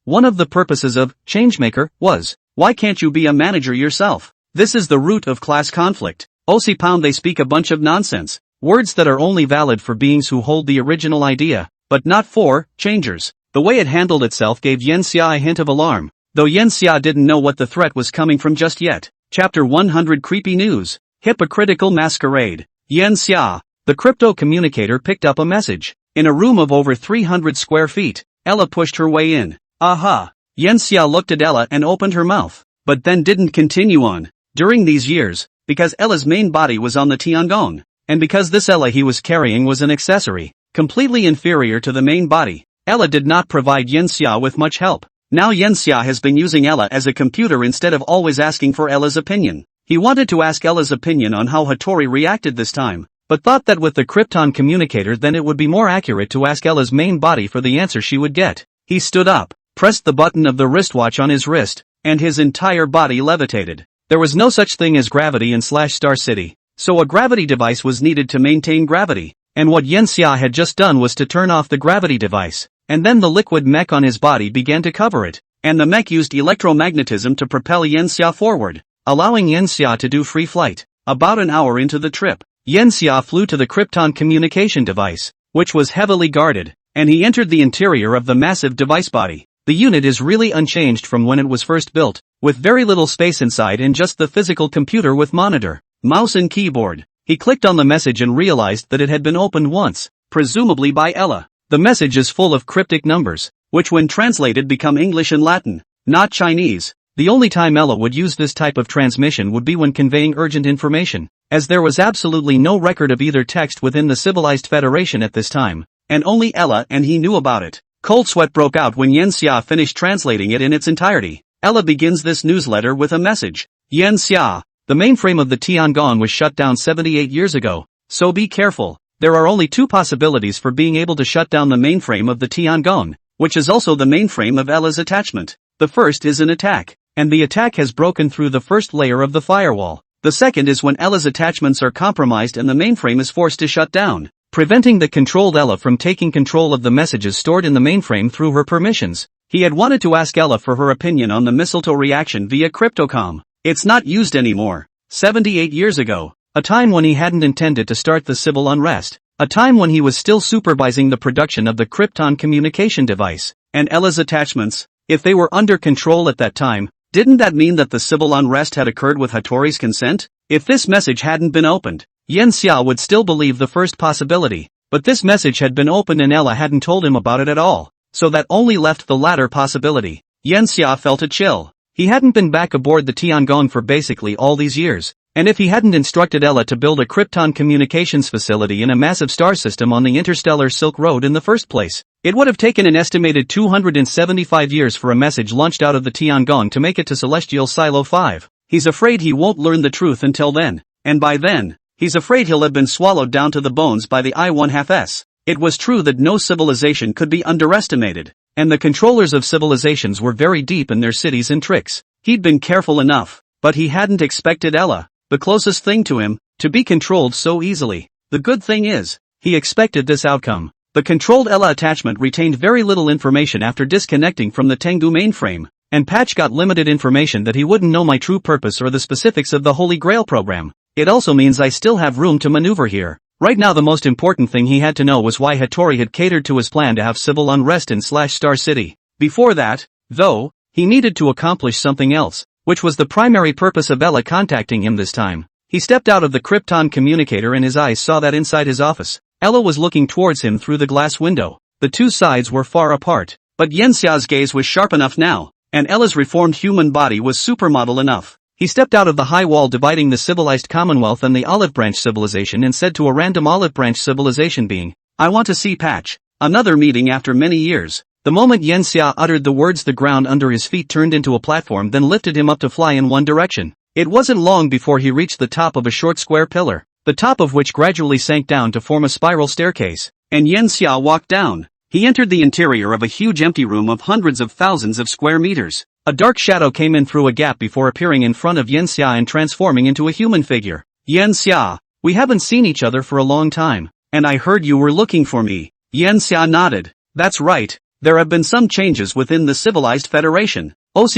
Speaker 1: One of the purposes of Changemaker was, why can't you be a manager yourself? This is the root of class conflict. Osi Pound, they speak a bunch of nonsense, words that are only valid for beings who hold the original idea, but not for changers. The way it handled itself gave Yen Xia a hint of alarm, though Yen Xia didn't know what the threat was coming from just yet. Chapter 100 Creepy News. Hypocritical Masquerade. Yen Xia, the crypto communicator, picked up a message. In a room of over 300 square feet, Ella pushed her way in. Aha! Yen Xia looked at Ella and opened her mouth, but then didn't continue on. During these years, because Ella's main body was on the Tiangong, and because this Ella he was carrying was an accessory, completely inferior to the main body, Ella did not provide Yen Xia with much help. Now Yen Xia has been using Ella as a computer instead of always asking for Ella's opinion. He wanted to ask Ella's opinion on how Hattori reacted this time, but thought that with the Krypton communicator then it would be more accurate to ask Ella's main body for the answer she would get. He stood up, pressed the button of the wristwatch on his wrist, and his entire body levitated. There was no such thing as gravity in Star City, so a gravity device was needed to maintain gravity, and what Yen Xia had just done was to turn off the gravity device, and then the liquid mech on his body began to cover it, and the mech used electromagnetism to propel Yen Xia forward, allowing Yen Xia to do free flight. About an hour into the trip, Yen Xia flew to the Krypton communication device, which was heavily guarded, and he entered the interior of the massive device body. The unit is really unchanged from when it was first built, with very little space inside and just the physical computer with monitor, mouse and keyboard. He clicked on the message and realized that it had been opened once, presumably by Ella. The message is full of cryptic numbers, which when translated become English and Latin, not Chinese. The only time Ella would use this type of transmission would be when conveying urgent information, as there was absolutely no record of either text within the civilized Federation at this time, and only Ella and he knew about it. Cold sweat broke out when Yen Xia finished translating it in its entirety. Ella begins this newsletter with a message. Yen Xia, the mainframe of the Tiangong was shut down 78 years ago, so be careful. There are only two possibilities for being able to shut down the mainframe of the Tiangong, which is also the mainframe of Ella's attachment. The first is an attack, and the attack has broken through the first layer of the firewall. The second is when Ella's attachments are compromised and the mainframe is forced to shut down, preventing the controlled Ella from taking control of the messages stored in the mainframe through her permissions. He had wanted to ask Ella for her opinion on the mistletoe reaction via Cryptocom. It's not used anymore. 78 years ago, a time when he hadn't intended to start the civil unrest, a time when he was still supervising the production of the Krypton communication device. And Ella's attachments, if they were under control at that time, didn't that mean that the civil unrest had occurred with Hattori's consent? If this message hadn't been opened, Yen Xia would still believe the first possibility, but this message had been opened and Ella hadn't told him about it at all, so that only left the latter possibility. Yen Xia felt a chill. He hadn't been back aboard the Tiangong for basically all these years, and if he hadn't instructed Ella to build a Krypton communications facility in a massive star system on the interstellar Silk Road in the first place, it would have taken an estimated 275 years for a message launched out of the Tiangong to make it to Celestial Silo 5. He's afraid he won't learn the truth until then, and by then, he's afraid he'll have been swallowed down to the bones by the I-1/2S. It was true that no civilization could be underestimated, and the controllers of civilizations were very deep in their cities and tricks. He'd been careful enough, but he hadn't expected Ella, the closest thing to him, to be controlled so easily. The good thing is, he expected this outcome. The controlled Ella attachment retained very little information after disconnecting from the Tengu mainframe, and Patch got limited information that he wouldn't know my true purpose or the specifics of the Holy Grail program. It also means I still have room to maneuver here. Right now the most important thing he had to know was why Hattori had catered to his plan to have civil unrest in Star City. Before that, though, he needed to accomplish something else, which was the primary purpose of Ella contacting him this time. He stepped out of the Krypton communicator and his eyes saw that inside his office, Ella was looking towards him through the glass window. The two sides were far apart, but Yen Xia's gaze was sharp enough now, and Ella's reformed human body was supermodel enough. He stepped out of the high wall dividing the civilized Commonwealth and the Olive Branch civilization and said to a random Olive Branch civilization being, "I want to see Patch." Another meeting after many years. The moment Yen Xia uttered the words, the ground under his feet turned into a platform, then lifted him up to fly in one direction. It wasn't long before he reached the top of a short square pillar, the top of which gradually sank down to form a spiral staircase, and Yen Xia walked down. He entered the interior of a huge empty room of hundreds of thousands of square meters. A dark shadow came in through a gap before appearing in front of Yen Xia and transforming into a human figure. "Yen Xia, we haven't seen each other for a long time, and I heard you were looking for me." Yen Xia nodded. "That's right, there have been some changes within the civilized federation.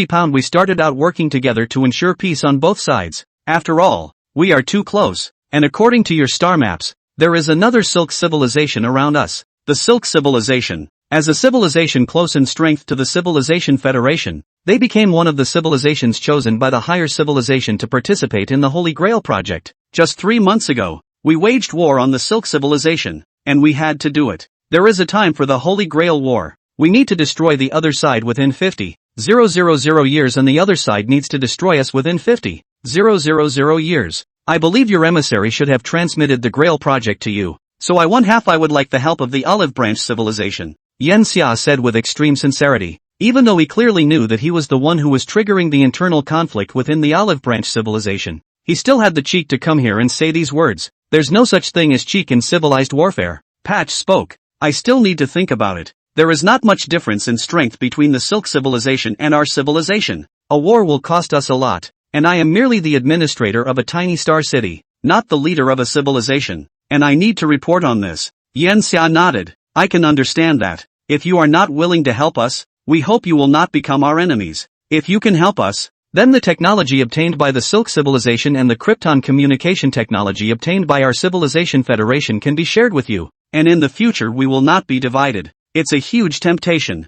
Speaker 1: Pound, we started out working together to ensure peace on both sides. After all, we are too close, and according to your star maps, there is another Silk civilization around us. The Silk civilization. As a civilization close in strength to the Civilization Federation, they became one of the civilizations chosen by the higher civilization to participate in the Holy Grail project. Just 3 months ago, we waged war on the Silk civilization, and we had to do it. There is a time for the Holy Grail war. We need to destroy the other side within 50,000 years, and the other side needs to destroy us within 50,000 years. I believe your emissary should have transmitted the Grail project to you, so I would like the help of the Olive Branch civilization," Yen Xia said with extreme sincerity. Even though he clearly knew that he was the one who was triggering the internal conflict within the Olive Branch civilization, he still had the cheek to come here and say these words. There's no such thing as cheek in civilized warfare. Patch spoke. "I still need to think about it. There is not much difference in strength between the Silk civilization and our civilization. A war will cost us a lot, and I am merely the administrator of a tiny star city, not the leader of a civilization, and I need to report on this." Yen Xia nodded. "I can understand that. If you are not willing to help us, we hope you will not become our enemies. If you can help us, then the technology obtained by the Silk civilization and the Krypton communication technology obtained by our Civilization Federation can be shared with you, and in the future we will not be divided. It's a huge temptation.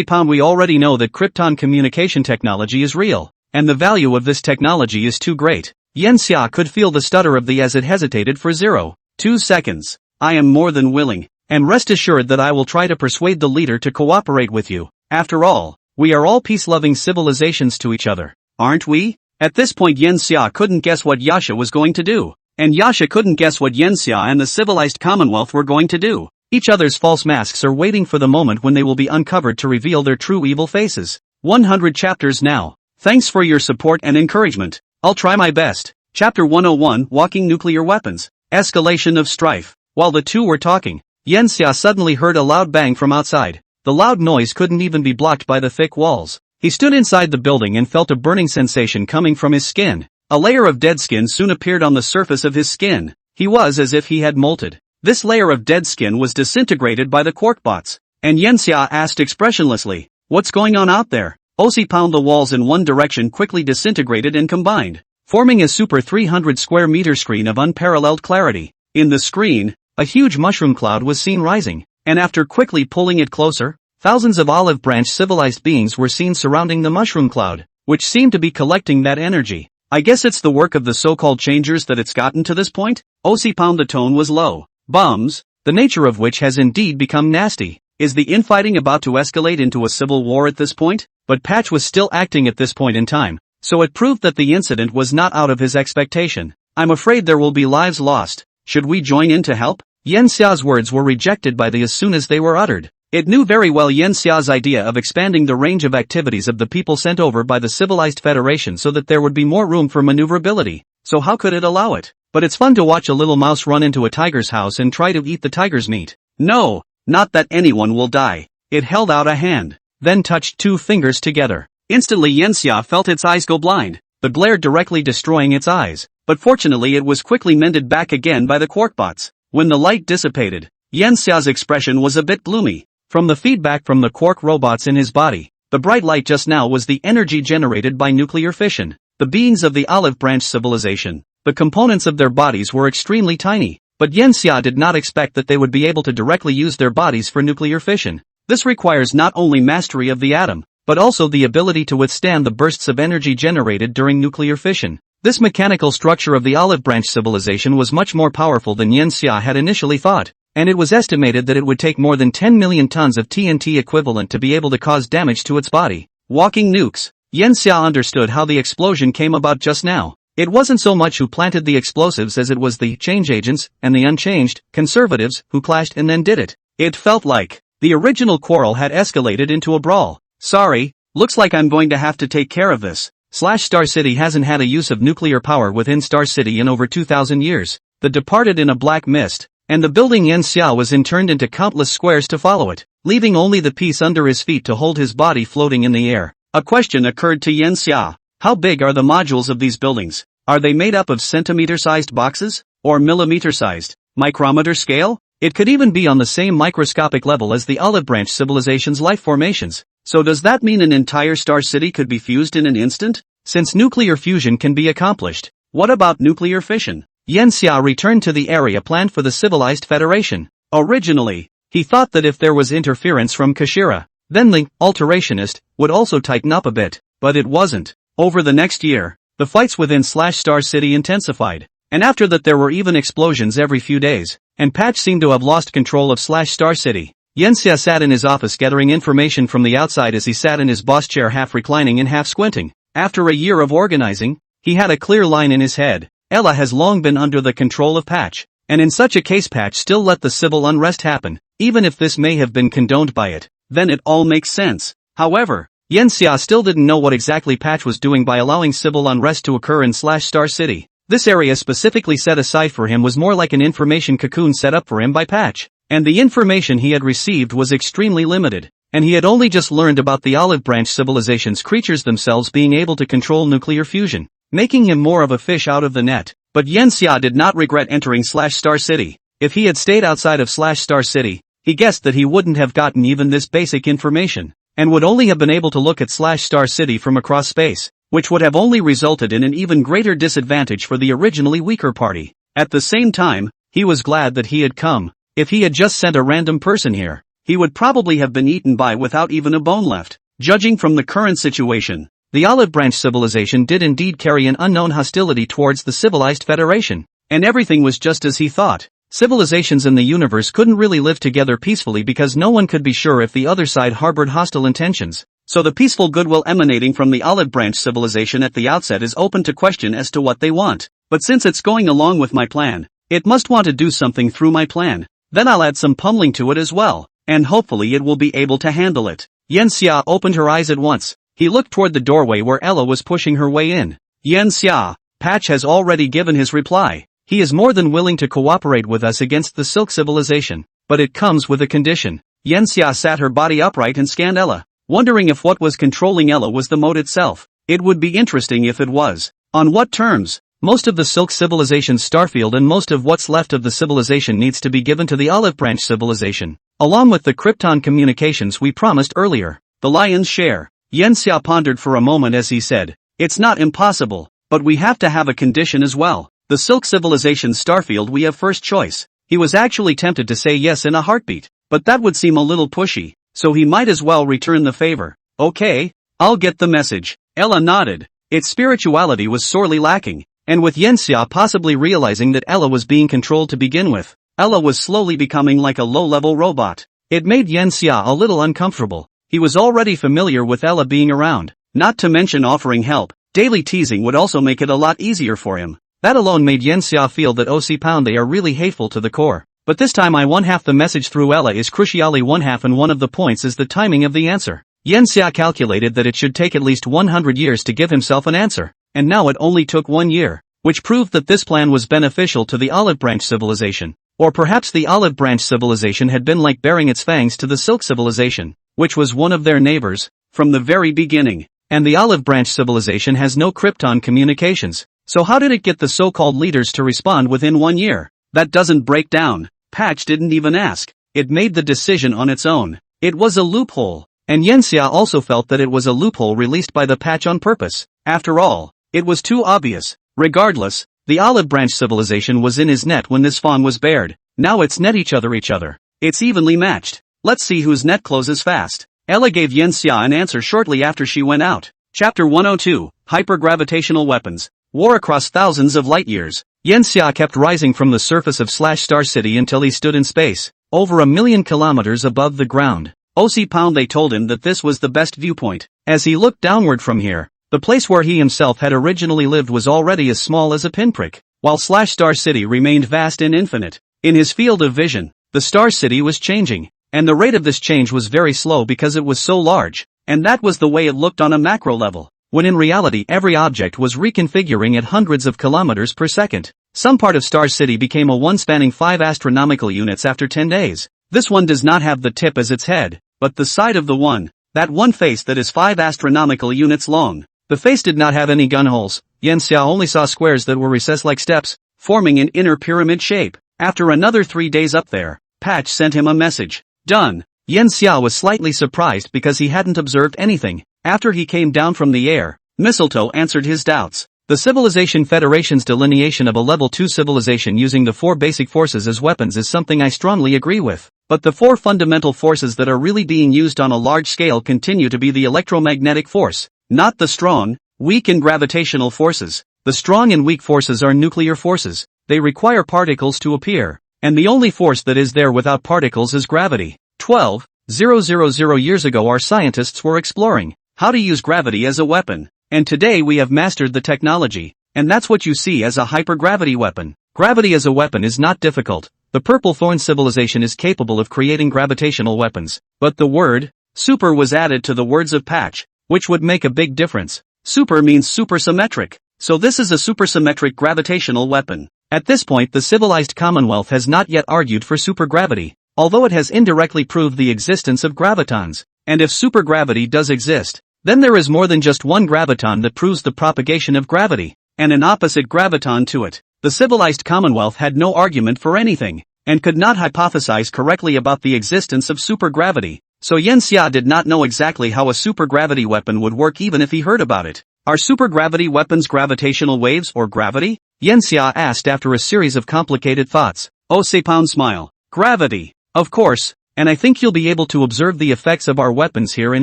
Speaker 1: Pound, we already know that Krypton communication technology is real, and the value of this technology is too great." Yen Xia could feel the stutter of the as it hesitated for 0.2 seconds. "I am more than willing. And rest assured that I will try to persuade the leader to cooperate with you. After all, we are all peace-loving civilizations to each other, aren't we?" At this point Yen Xia couldn't guess what Yasha was going to do, and Yasha couldn't guess what Yen Xia and the civilized Commonwealth were going to do. Each other's false masks are waiting for the moment when they will be uncovered to reveal their true evil faces. 100 chapters now. Thanks for your support and encouragement. I'll try my best. Chapter 101, Walking Nuclear Weapons. Escalation of strife. While the two were talking, Yen Xia suddenly heard a loud bang from outside. The loud noise couldn't even be blocked by the thick walls. He stood inside the building and felt a burning sensation coming from his skin. A layer of dead skin soon appeared on the surface of his skin. He was as if he had molted. This layer of dead skin was disintegrated by the quark bots. And Yen Xia asked expressionlessly, "What's going on out there?" Pound, the walls in one direction quickly disintegrated and combined, forming a super 300 square meter screen of unparalleled clarity. In the screen, a huge mushroom cloud was seen rising, and after quickly pulling it closer, thousands of olive branch civilized beings were seen surrounding the mushroom cloud, which seemed to be collecting that energy. I guess it's the work of the so-called changers that it's gotten to this point? OC pound the tone was low. Bums, the nature of which has indeed become nasty. Is the infighting about to escalate into a civil war at this point? But Patch was still acting at this point in time, so it proved that the incident was not out of his expectation. I'm afraid there will be lives lost. Should we join in to help? Yen Xia's words were rejected by the as soon as they were uttered. It knew very well Yen Xia's idea of expanding the range of activities of the people sent over by the Civilized Federation so that there would be more room for maneuverability. So how could it allow it? But it's fun to watch a little mouse run into a tiger's house and try to eat the tiger's meat. No, not that anyone will die. It held out a hand, then touched two fingers together. Instantly Yen Xia felt its eyes go blind, the glare directly destroying its eyes. But fortunately it was quickly mended back again by the quarkbots. When the light dissipated, Yen Xia's expression was a bit gloomy. From the feedback from the quark robots in his body, the bright light just now was the energy generated by nuclear fission. The beings of the Olive Branch civilization, the components of their bodies were extremely tiny, but Yen Xia did not expect that they would be able to directly use their bodies for nuclear fission. This requires not only mastery of the atom, but also the ability to withstand the bursts of energy generated during nuclear fission. This mechanical structure of the Olive Branch civilization was much more powerful than Yen Xia had initially thought, and it was estimated that it would take more than 10 million tons of TNT equivalent to be able to cause damage to its body. Walking nukes. Yen Xia understood how the explosion came about just now. It wasn't so much who planted the explosives as it was the change agents and the unchanged conservatives who clashed and then did it. It felt like the original quarrel had escalated into a brawl. Sorry, looks like I'm going to have to take care of this. Star City hasn't had a use of nuclear power within Star City in over 2,000 years. The departed in a black mist, and the building Yen Xia was in turned into countless squares to follow it, leaving only the piece under his feet to hold his body floating in the air. A question occurred to Yen Xia. How big are the modules of these buildings? Are they made up of centimeter-sized boxes? Or millimeter-sized? Micrometer scale? It could even be on the same microscopic level as the Olive Branch civilization's life formations. So does that mean an entire star city could be fused in an instant? Since nuclear fusion can be accomplished, what about nuclear fission? Yen Xia returned to the area planned for the Civilized Federation. Originally, he thought that if there was interference from Kashira, then the alterationist would also tighten up a bit, but it wasn't. Over the next year, the fights within Star City intensified, and after that there were even explosions every few days, and Patch seemed to have lost control of Star City. Yen Xia sat in his office gathering information from the outside as he sat in his boss chair half reclining and half squinting. After a year of organizing, he had a clear line in his head. Ella has long been under the control of Patch, and in such a case Patch still let the civil unrest happen, even if this may have been condoned by it, then it all makes sense. However, Yen Xia still didn't know what exactly Patch was doing by allowing civil unrest to occur in Star City. This area specifically set aside for him was more like an information cocoon set up for him by Patch, and the information he had received was extremely limited, and he had only just learned about the Olive Branch civilization's creatures themselves being able to control nuclear fusion, making him more of a fish out of the net. But Yen Xia did not regret entering Star City. If he had stayed outside of Star City, he guessed that he wouldn't have gotten even this basic information, and would only have been able to look at Star City from across space, which would have only resulted in an even greater disadvantage for the originally weaker party. At the same time, he was glad that he had come. If he had just sent a random person here, he would probably have been eaten by without even a bone left. Judging from the current situation, the Olive Branch civilization did indeed carry an unknown hostility towards the Civilized Federation, and everything was just as he thought. Civilizations in the universe couldn't really live together peacefully because no one could be sure if the other side harbored hostile intentions. So the peaceful goodwill emanating from the Olive Branch civilization at the outset is open to question as to what they want. But since it's going along with my plan, it must want to do something through my plan. Then I'll add some pummeling to it as well, and hopefully it will be able to handle it. Yen Xia opened her eyes at once. He looked toward the doorway where Ella was pushing her way in. Yen Xia, Patch has already given his reply. He is more than willing to cooperate with us against the Silk civilization, but it comes with a condition. Yen Xia sat her body upright and scanned Ella, wondering if what was controlling Ella was the mode itself. It would be interesting if it was. On what terms? Most of the Silk civilization's starfield and most of what's left of the civilization needs to be given to the Olive Branch civilization, along with the Krypton communications we promised earlier. The lion's share. Yen Xia pondered for a moment as he said, "It's not impossible, but we have to have a condition as well. The Silk civilization's starfield we have first choice." He was actually tempted to say yes in a heartbeat, but that would seem a little pushy, so he might as well return the favor. Okay, I'll get the message. Ella nodded. Its spirituality was sorely lacking, and with Yenxia possibly realizing that Ella was being controlled to begin with, Ella was slowly becoming like a low-level robot. It made Yenxia a little uncomfortable. He was already familiar with Ella being around, not to mention offering help. Daily teasing would also make it a lot easier for him. That alone made Yenxia feel that they are really hateful to the core. But this time I won half the message through Ella is crucially one half, and one of the points is the timing of the answer. Yenxia calculated that it should take at least 100 years to give himself an answer, and now it only took 1 year, which proved that this plan was beneficial to the Olive Branch civilization. Or perhaps the Olive Branch civilization had been like baring its fangs to the Silk civilization, which was one of their neighbors, from the very beginning. And the Olive Branch civilization has no Krypton communications, so how did it get the so-called leaders to respond within 1 year? That doesn't break down. Patch didn't even ask. It made the decision on its own. It was a loophole. And Yenxia also felt that it was a loophole released by the Patch on purpose. After all, it was too obvious. Regardless, the Olive Branch civilization was in his net when this fawn was bared. Now it's net each other. It's evenly matched. Let's see whose net closes fast. Ella gave Yenxia an answer shortly after she went out. Chapter 102, Hypergravitational Weapons. War across thousands of light years. Yenxia kept rising from the surface of Star City until he stood in space, over 1,000,000 kilometers above the ground. They told him that this was the best viewpoint. As he looked downward from here, the place where he himself had originally lived was already as small as a pinprick, while Star City remained vast and infinite. In his field of vision, the Star City was changing, and the rate of this change was very slow because it was so large, and that was the way it looked on a macro level, when in reality every object was reconfiguring at hundreds of kilometers per second. Some part of Star City became a one spanning 5 astronomical units after 10 days. This one does not have the tip as its head, but the side of the one, that one face that is 5 astronomical units long. The face did not have any gun holes. Yenxia only saw squares that were recessed like steps, forming an inner pyramid shape. After another 3 days up there, Patch sent him a message. Done. Yenxia was slightly surprised because he hadn't observed anything. After he came down from the air, Mistletoe answered his doubts. The Civilization Federation's delineation of a level 2 civilization using the 4 basic forces as weapons is something I strongly agree with. But the 4 fundamental forces that are really being used on a large scale continue to be the electromagnetic force, not the strong, weak and gravitational forces. The strong and weak forces are nuclear forces. They require particles to appear, and the only force that is there without particles is gravity. 12,000 years ago our scientists were exploring how to use gravity as a weapon, and today we have mastered the technology, and that's what you see as a hypergravity weapon. Gravity as a weapon is not difficult. The Purple Thorn civilization is capable of creating gravitational weapons, but the word super was added to the words of Patch, which would make a big difference. Super means supersymmetric, so this is a supersymmetric gravitational weapon. At this point the civilized Commonwealth has not yet argued for supergravity, although it has indirectly proved the existence of gravitons. And if supergravity does exist, then there is more than just one graviton that proves the propagation of gravity, and an opposite graviton to it. The civilized Commonwealth had no argument for anything, and could not hypothesize correctly about the existence of supergravity, so Yenxia did not know exactly how a supergravity weapon would work even if he heard about it. Are supergravity weapons gravitational waves or gravity? Yenxia asked after a series of complicated thoughts. Sepound smile. Gravity. Of course, and I think you'll be able to observe the effects of our weapons here in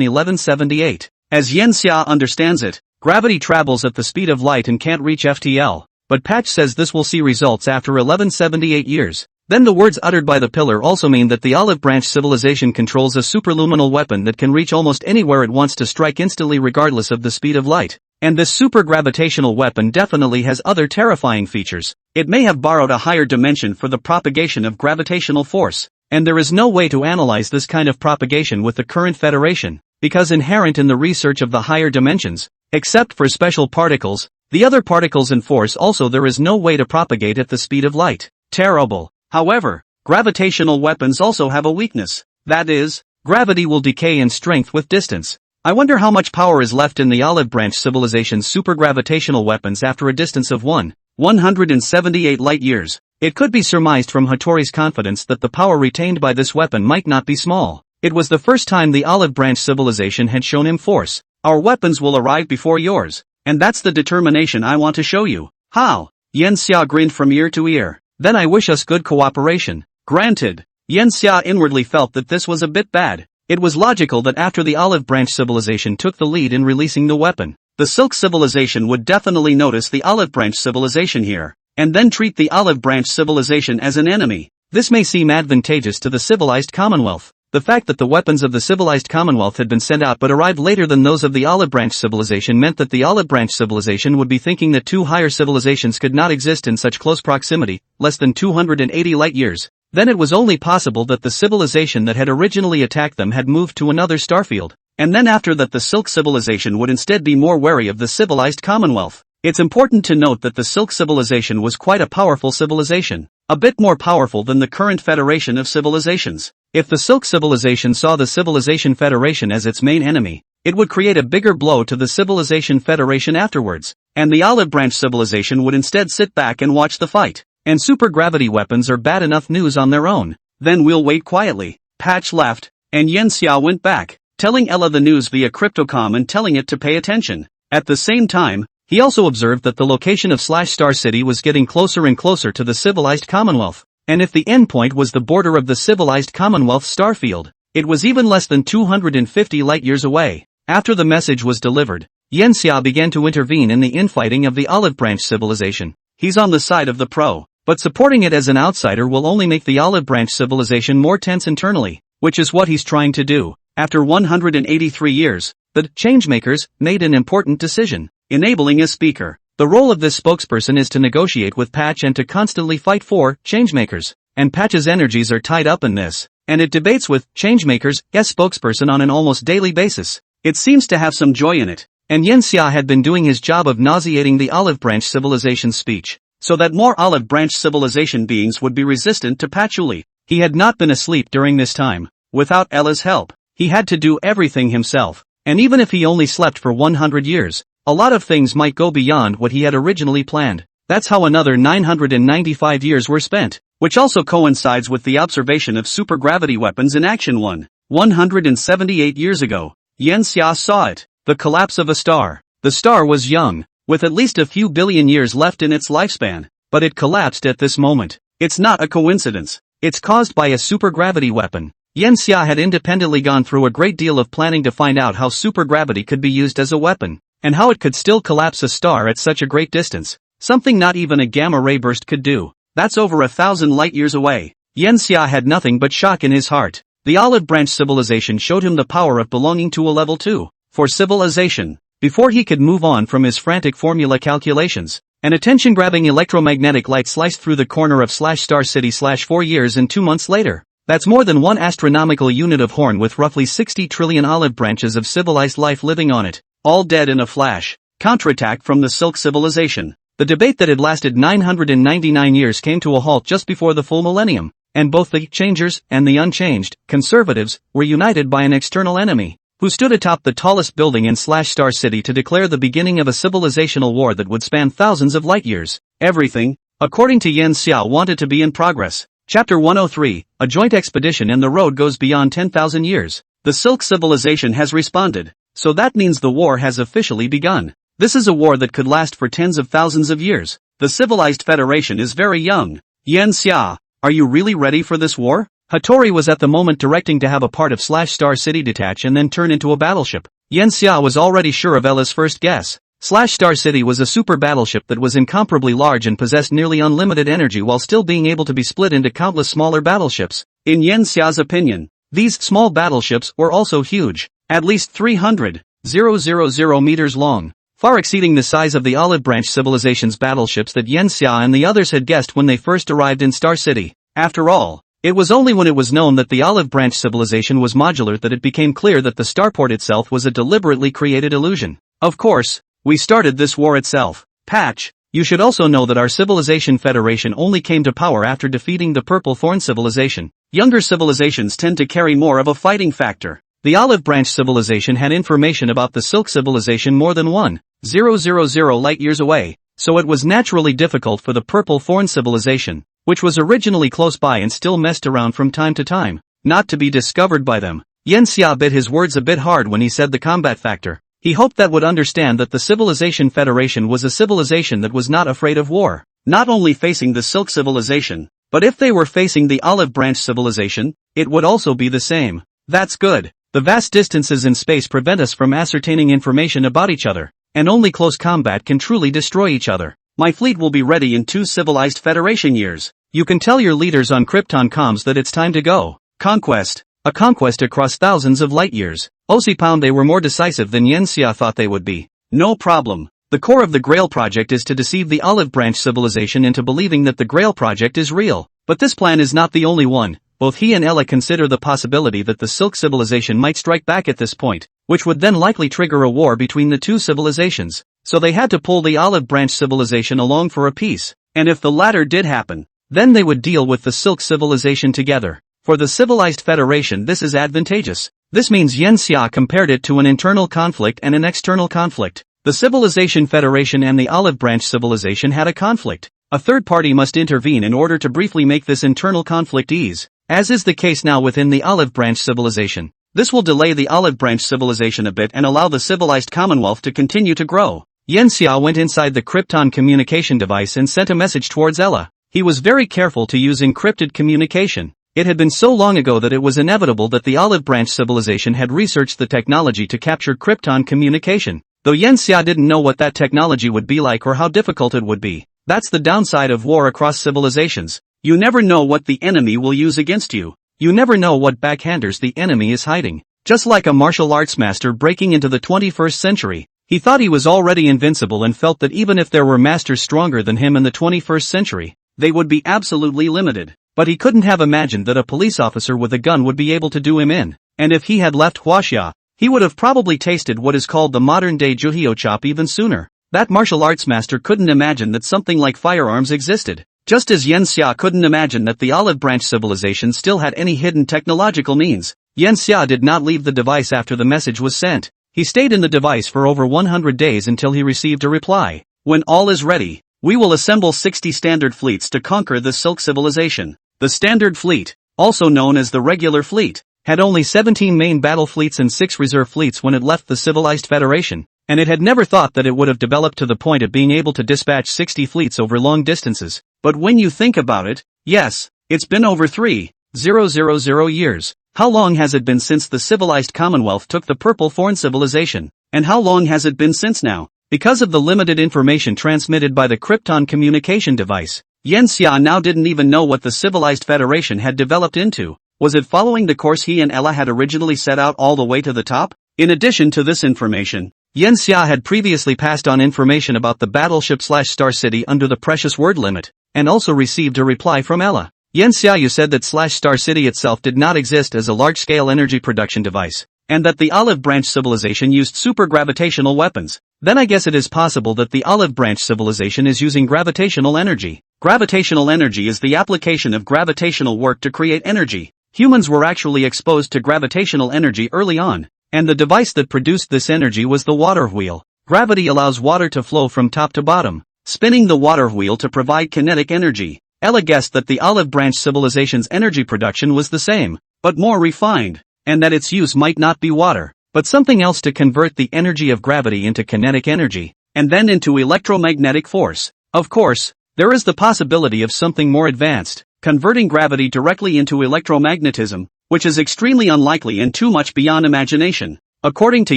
Speaker 1: 1178. As Yenxia understands it, gravity travels at the speed of light and can't reach FTL. But Patch says this will see results after 1178 years. Then the words uttered by the pillar also mean that the Olive Branch civilization controls a superluminal weapon that can reach almost anywhere it wants to strike instantly regardless of the speed of light. And this supergravitational weapon definitely has other terrifying features. It may have borrowed a higher dimension for the propagation of gravitational force, and there is no way to analyze this kind of propagation with the current Federation, because inherent in the research of the higher dimensions, except for special particles, the other particles and force also there is no way to propagate at the speed of light. Terrible. However, gravitational weapons also have a weakness. That is, gravity will decay in strength with distance. I wonder how much power is left in the Olive Branch civilization's supergravitational weapons after a distance of 178 light years. It could be surmised from Hattori's confidence that the power retained by this weapon might not be small. It was the first time the Olive Branch civilization had shown him force. Our weapons will arrive before yours. And that's the determination I want to show you. How? Yenxia grinned from ear to ear. then I wish us good cooperation. Granted. Yen Xia inwardly felt that this was a bit bad. It was logical that after the Olive Branch civilization took the lead in releasing the weapon, the Silk civilization would definitely notice the Olive Branch civilization here, and then treat the Olive Branch civilization as an enemy. This may seem advantageous to the civilized Commonwealth. The fact that the weapons of the civilized Commonwealth had been sent out but arrived later than those of the Olive Branch civilization meant that the Olive Branch civilization would be thinking that two higher civilizations could not exist in such close proximity, less than 280 light years. Then it was only possible that the civilization that had originally attacked them had moved to another starfield, and then after that the Silk civilization would instead be more wary of the civilized Commonwealth. It's important to note that the Silk civilization was quite a powerful civilization, a bit more powerful than the current Federation of Civilizations. If the Silk civilization saw the Civilization Federation as its main enemy, it would create a bigger blow to the Civilization Federation afterwards, and the Olive Branch civilization would instead sit back and watch the fight. And supergravity weapons are bad enough news on their own. Then we'll wait quietly. Patch left, and Yen Xia went back, telling Ella the news via cryptocom and telling it to pay attention. At the same time, he also observed that the location of Star City was getting closer and closer to the civilized Commonwealth, and if the endpoint was the border of the civilized Commonwealth starfield, it was even less than 250 light-years away. After the message was delivered, Yen Xia began to intervene in the infighting of the Olive Branch civilization. He's on the side of the pro. But supporting it as an outsider will only make the Olive Branch civilization more tense internally, which is what he's trying to do. After 183 years, the Changemakers made an important decision, enabling a speaker. The role of this spokesperson is to negotiate with Patch and to constantly fight for Changemakers, and Patch's energies are tied up in this, and it debates with Changemakers' spokesperson on an almost daily basis. It seems to have some joy in it, and Yen Xia had been doing his job of nauseating the Olive Branch civilization's speech, so that more Olive Branch civilization beings would be resistant to patchouli. He had not been asleep during this time. Without Ella's help, he had to do everything himself, and even if he only slept for 100 years, a lot of things might go beyond what he had originally planned. That's how another 995 years were spent, which also coincides with the observation of supergravity weapons in action 178 years ago. Yen Xia saw it, the collapse of a star. The star was young, with at least a few billion years left in its lifespan, but it collapsed at this moment. It's not a coincidence. It's caused by a supergravity weapon. Yen Xia had independently gone through a great deal of planning to find out how supergravity could be used as a weapon, and how it could still collapse a star at such a great distance, something not even a gamma-ray burst could do. That's over 1,000 light-years away. Yen Xia had nothing but shock in his heart. The Olive Branch civilization showed him the power of belonging to a level 2 for civilization. Before he could move on from his frantic formula calculations, an attention-grabbing electromagnetic light sliced through the corner of Star City 4 years and 2 months later. That's more than 1 astronomical unit of horn with roughly 60 trillion olive branches of civilized life living on it, all dead in a flash. Counterattack from the Silk civilization. The debate that had lasted 999 years came to a halt just before the full millennium, and both the changers and the unchanged, conservatives, were united by an external enemy, who stood atop the tallest building in Star City to declare the beginning of a civilizational war that would span thousands of light years. Everything, according to Yen Xia, wanted to be in progress. Chapter 103, a joint expedition and the road goes beyond 10,000 years. The Silk civilization has responded, so that means the war has officially begun. This is a war that could last for tens of thousands of years. The civilized federation is very young. Yen Xia, are you really ready for this war? Hattori was at the moment directing to have a part of Star City detach and then turn into a battleship. Yen Xia was already sure of Ella's first guess. Star City was a super battleship that was incomparably large and possessed nearly unlimited energy while still being able to be split into countless smaller battleships. In Yen Xia's opinion, these small battleships were also huge, at least 300,000 meters long, far exceeding the size of the Olive Branch civilization's battleships that Yen Xia and the others had guessed when they first arrived in Star City. After all, it was only when it was known that the Olive Branch civilization was modular that it became clear that the starport itself was a deliberately created illusion. Of course, we started this war itself. Patch, you should also know that our Civilization Federation only came to power after defeating the Purple Thorn civilization. Younger civilizations tend to carry more of a fighting factor. The Olive Branch civilization had information about the Silk civilization more than 1,000 light-years away, so it was naturally difficult for the Purple Thorn civilization, which was originally close by and still messed around from time to time, not to be discovered by them. Yen Xia bit his words a bit hard when he said the combat factor. He hoped that would understand that the Civilization Federation was a civilization that was not afraid of war. not only facing the Silk Civilization, but if they were facing the Olive Branch Civilization, it would also be the same. That's good. The vast distances in space prevent us from ascertaining information about each other, and only close combat can truly destroy each other. My fleet will be ready in 2 civilized Federation years. You can tell your leaders on Krypton comms that it's time to go. Conquest. A conquest across thousands of light years. Pound they were more decisive than Yensia thought they would be. No problem. The core of the Grail Project is to deceive the Olive Branch Civilization into believing that the Grail Project is real. But this plan is not the only one. Both he and Ella consider the possibility that the Silk Civilization might strike back at this point, which would then likely trigger a war between the two civilizations. So they had to pull the Olive Branch Civilization along for a peace. And if the latter did happen, then they would deal with the Silk Civilization together. For the Civilized Federation this is advantageous. This means Yensia compared it to an internal conflict and an external conflict. The Civilization Federation and the Olive Branch Civilization had a conflict. A third party must intervene in order to briefly make this internal conflict ease, as is the case now within the Olive Branch Civilization. This will delay the Olive Branch Civilization a bit and allow the civilized Commonwealth to continue to grow. Yensia went inside the Krypton communication device and sent a message towards Ella. He was very careful to use encrypted communication. It had been so long ago that it was inevitable that the Olive Branch Civilization had researched the technology to capture Krypton communication. Though Yensia didn't know what that technology would be like or how difficult it would be. That's the downside of war across civilizations. You never know what the enemy will use against you. You never know what backhanders the enemy is hiding. Just like a martial arts master breaking into the 21st century, he thought he was already invincible and felt that even if there were masters stronger than him in the 21st century, they would be absolutely limited. But he couldn't have imagined that a police officer with a gun would be able to do him in. And if he had left Huaxia, he would have probably tasted what is called the modern-day Juhio chop even sooner. That martial arts master couldn't imagine that something like firearms existed. Just as Yensia couldn't imagine that the Olive Branch Civilization still had any hidden technological means. Yensia did not leave the device after the message was sent. He stayed in the device for over 100 days until he received a reply. When all is ready, we will assemble 60 standard fleets to conquer the Silk Civilization. The Standard Fleet, also known as the Regular Fleet, had only 17 main battle fleets and 6 reserve fleets when it left the Civilized Federation, and it had never thought that it would have developed to the point of being able to dispatch 60 fleets over long distances. But when you think about it, yes, it's been over 3,000 years. How long has it been since the civilized Commonwealth took the Purple Thorn Civilization? And how long has it been since now? Because of the limited information transmitted by the Krypton communication device, Yensia now didn't even know what the Civilized Federation had developed into. Was it following the course he and Ella had originally set out all the way to the top? In addition to this information, Yensia had previously passed on information about the battleship/Star City under the precious word limit, and also received a reply from Ella. Yensia said that /Star City itself did not exist as a large-scale energy production device, and that the Olive Branch Civilization used super-gravitational weapons. Then I guess it is possible that the Olive Branch Civilization is using gravitational energy. Gravitational energy is the application of gravitational work to create energy. Humans were actually exposed to gravitational energy early on, and the device that produced this energy was the water wheel. Gravity allows water to flow from top to bottom, spinning the water wheel to provide kinetic energy. Ella guessed that the Olive Branch Civilization's energy production was the same, but more refined, and that its use might not be water, but something else to convert the energy of gravity into kinetic energy, and then into electromagnetic force. Of course, there is the possibility of something more advanced, converting gravity directly into electromagnetism, which is extremely unlikely and too much beyond imagination. According to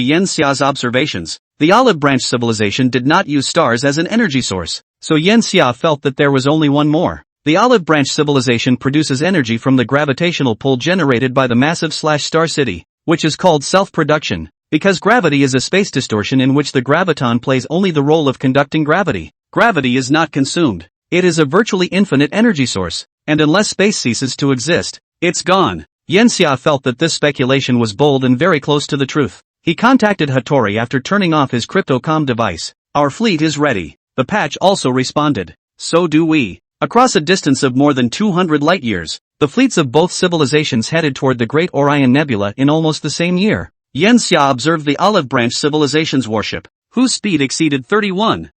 Speaker 1: Yensia's observations, the Olive Branch Civilization did not use stars as an energy source, so Yensia felt that there was only one more. The Olive Branch Civilization produces energy from the gravitational pull generated by the massive /Star City, which is called self-production, because gravity is a space distortion in which the graviton plays only the role of conducting gravity. Gravity is not consumed. It is a virtually infinite energy source, and unless space ceases to exist, it's gone. Yensia felt that this speculation was bold and very close to the truth. He contacted Hattori after turning off his cryptocom device. Our fleet is ready. The patch also responded. So do we. Across a distance of more than 200 light-years, the fleets of both civilizations headed toward the Great Orion Nebula in almost the same year. Yensia observed the Olive Branch Civilization's warship, whose speed exceeded 31,000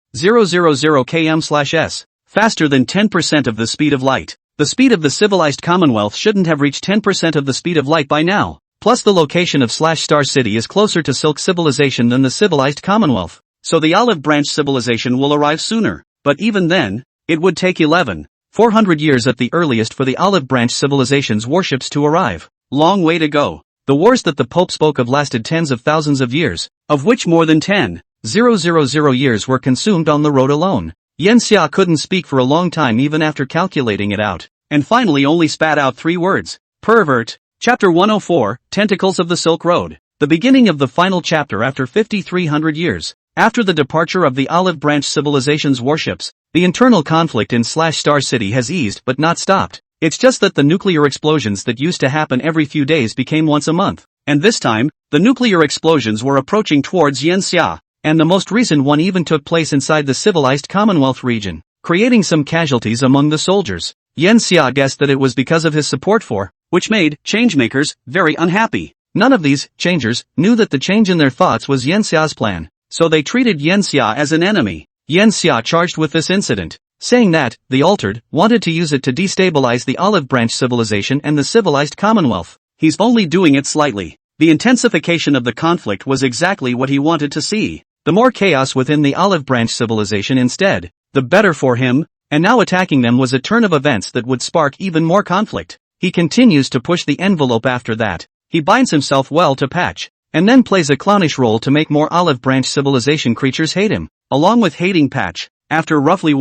Speaker 1: km/s, faster than 10% of the speed of light. The speed of the civilized Commonwealth shouldn't have reached 10% of the speed of light by now. Plus the location of /Star City is closer to Silk Civilization than the civilized Commonwealth, so the Olive Branch Civilization will arrive sooner. But even then, It would take 400 years at the earliest for the Olive Branch civilization's warships to arrive. Long way to go. The wars that the Pope spoke of lasted tens of thousands of years, of which more than 10,000 years were consumed on the road alone. Yan Xia couldn't speak for a long time even after calculating it out, and finally only spat out 3 words. Pervert. Chapter 104, Tentacles of the Silk Road. The beginning of the final chapter after 5,300 years. After the departure of the Olive Branch civilization's warships, the internal conflict in Star City has eased but not stopped. It's just that the nuclear explosions that used to happen every few days became once a month. And this time, the nuclear explosions were approaching towards Yanxia, and the most recent one even took place inside the civilized Commonwealth region, creating some casualties among the soldiers. Yanxia guessed that it was because of his support for, which made changemakers very unhappy. None of these changers knew that the change in their thoughts was Yanxia's plan, so they treated Yanxia as an enemy. Yanxia charged with this incident, saying that the Altered wanted to use it to destabilize the Olive Branch civilization and the civilized Commonwealth. He's only doing it slightly. The intensification of the conflict was exactly what he wanted to see. The more chaos within the Olive Branch civilization instead, the better for him, and now attacking them was a turn of events that would spark even more conflict. He continues to push the envelope after that. He binds himself well to Patch, and then plays a clownish role to make more Olive Branch civilization creatures hate him, along with hating Patch. After roughly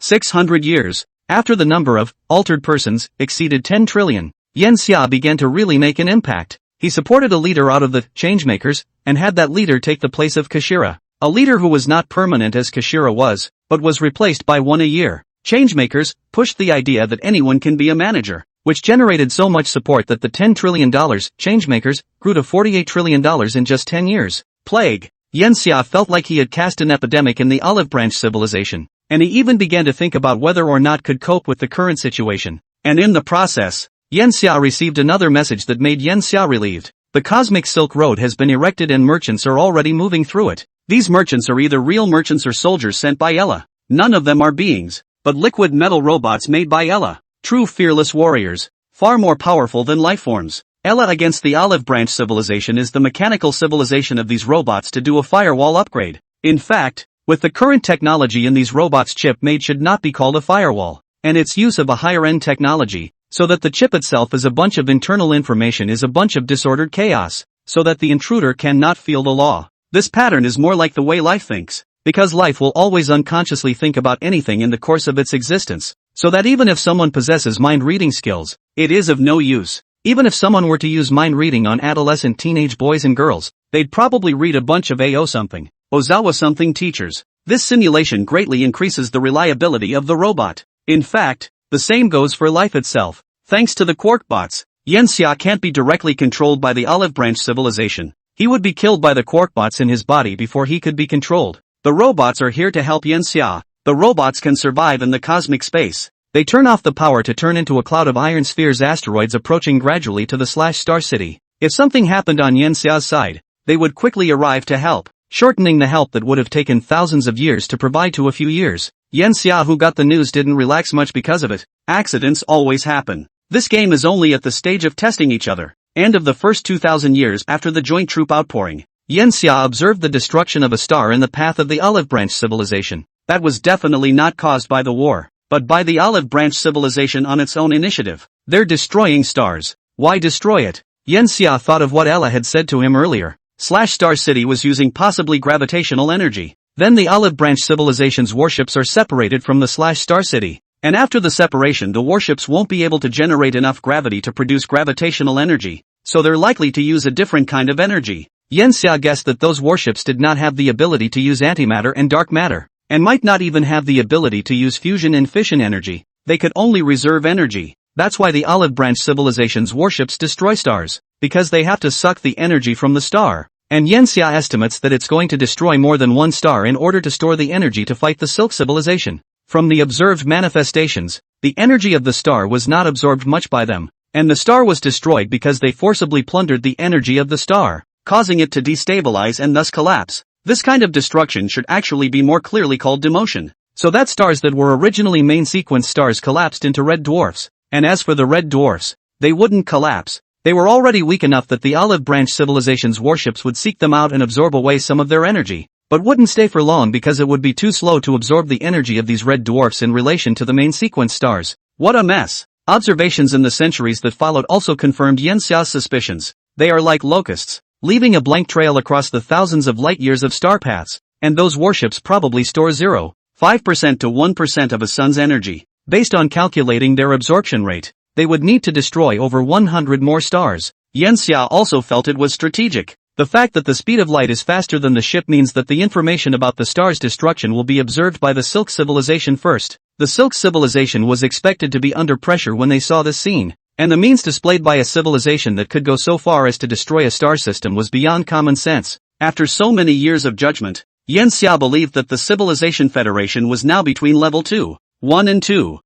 Speaker 1: 600 years, after the number of altered persons exceeded 10 trillion, Yanxia began to really make an impact. He supported a leader out of the changemakers, and had that leader take the place of Kashira. A leader who was not permanent as Kashira was, but was replaced by one a year. Changemakers pushed the idea that anyone can be a manager, which generated so much support that the $10 trillion changemakers grew to $48 trillion in just 10 years. Plague. Yanxia felt like he had cast an epidemic in the Olive Branch civilization, and he even began to think about whether or not could cope with the current situation. And in the process, Yanxia received another message that made Yanxia relieved. The Cosmic Silk Road has been erected and merchants are already moving through it. These merchants are either real merchants or soldiers sent by Ella. None of them are beings, but liquid metal robots made by Ella. True fearless warriors, far more powerful than lifeforms. Ella against the Olive Branch civilization is the mechanical civilization of these robots to do a firewall upgrade. In fact, with the current technology in these robots, chip made should not be called a firewall, and its use of a higher-end technology, so that the chip itself is a bunch of internal information is a bunch of disordered chaos, so that the intruder cannot feel the law. This pattern is more like the way life thinks, because life will always unconsciously think about anything in the course of its existence, so that even if someone possesses mind-reading skills, it is of no use. Even if someone were to use mind-reading on adolescent teenage boys and girls, they'd probably read a bunch of AO something, Ozawa something teachers. This simulation greatly increases the reliability of the robot. In fact, the same goes for life itself. Thanks to the quark bots, Yanxia can't be directly controlled by the Olive Branch civilization. He would be killed by the quark bots in his body before he could be controlled. The robots are here to help Yanxia. The robots can survive in the cosmic space. They turn off the power to turn into a cloud of iron spheres, asteroids approaching gradually to the Star City. If something happened on Yanxia's side, they would quickly arrive to help, shortening the help that would have taken thousands of years to provide to a few years. Yanxia, who got the news, didn't relax much because of it. Accidents always happen. This game is only at the stage of testing each other. End of the first 2,000 years after the joint troop outpouring, Yanxia observed the destruction of a star in the path of the Olive Branch civilization. That was definitely not caused by the war, but by the Olive Branch civilization on its own initiative. They're destroying stars. Why destroy it? Yanxia thought of what Ella had said to him earlier. Star City was using possibly gravitational energy. Then the Olive Branch civilization's warships are separated from the Star City. And after the separation, the warships won't be able to generate enough gravity to produce gravitational energy, so they're likely to use a different kind of energy. Yanxia guessed that those warships did not have the ability to use antimatter and dark matter, and might not even have the ability to use fusion and fission energy. They could only reserve energy. That's why the Olive Branch civilization's warships destroy stars, because they have to suck the energy from the star. And Yanxia estimates that it's going to destroy more than one star in order to store the energy to fight the Silk civilization. From the observed manifestations, the energy of the star was not absorbed much by them, and the star was destroyed because they forcibly plundered the energy of the star, causing it to destabilize and thus collapse. This kind of destruction should actually be more clearly called demotion, so that stars that were originally main sequence stars collapsed into red dwarfs. And as for the red dwarfs, they wouldn't collapse. They were already weak enough that the Olive Branch civilization's warships would seek them out and absorb away some of their energy. but wouldn't stay for long because it would be too slow to absorb the energy of these red dwarfs in relation to the main sequence stars. What a mess! Observations in the centuries that followed also confirmed Yanxia's suspicions. They are like locusts, leaving a blank trail across the thousands of light-years of star paths, and those warships probably store 0.5% to 1% of a sun's energy. Based on calculating their absorption rate, they would need to destroy over 100 more stars. Yanxia also felt it was strategic. The fact that the speed of light is faster than the ship means that the information about the star's destruction will be observed by the Silk civilization first. The Silk civilization was expected to be under pressure when they saw this scene, and the means displayed by a civilization that could go so far as to destroy a star system was beyond common sense. After so many years of judgment, Yanxia believed that the Civilization Federation was now between level 2, 1 and 2.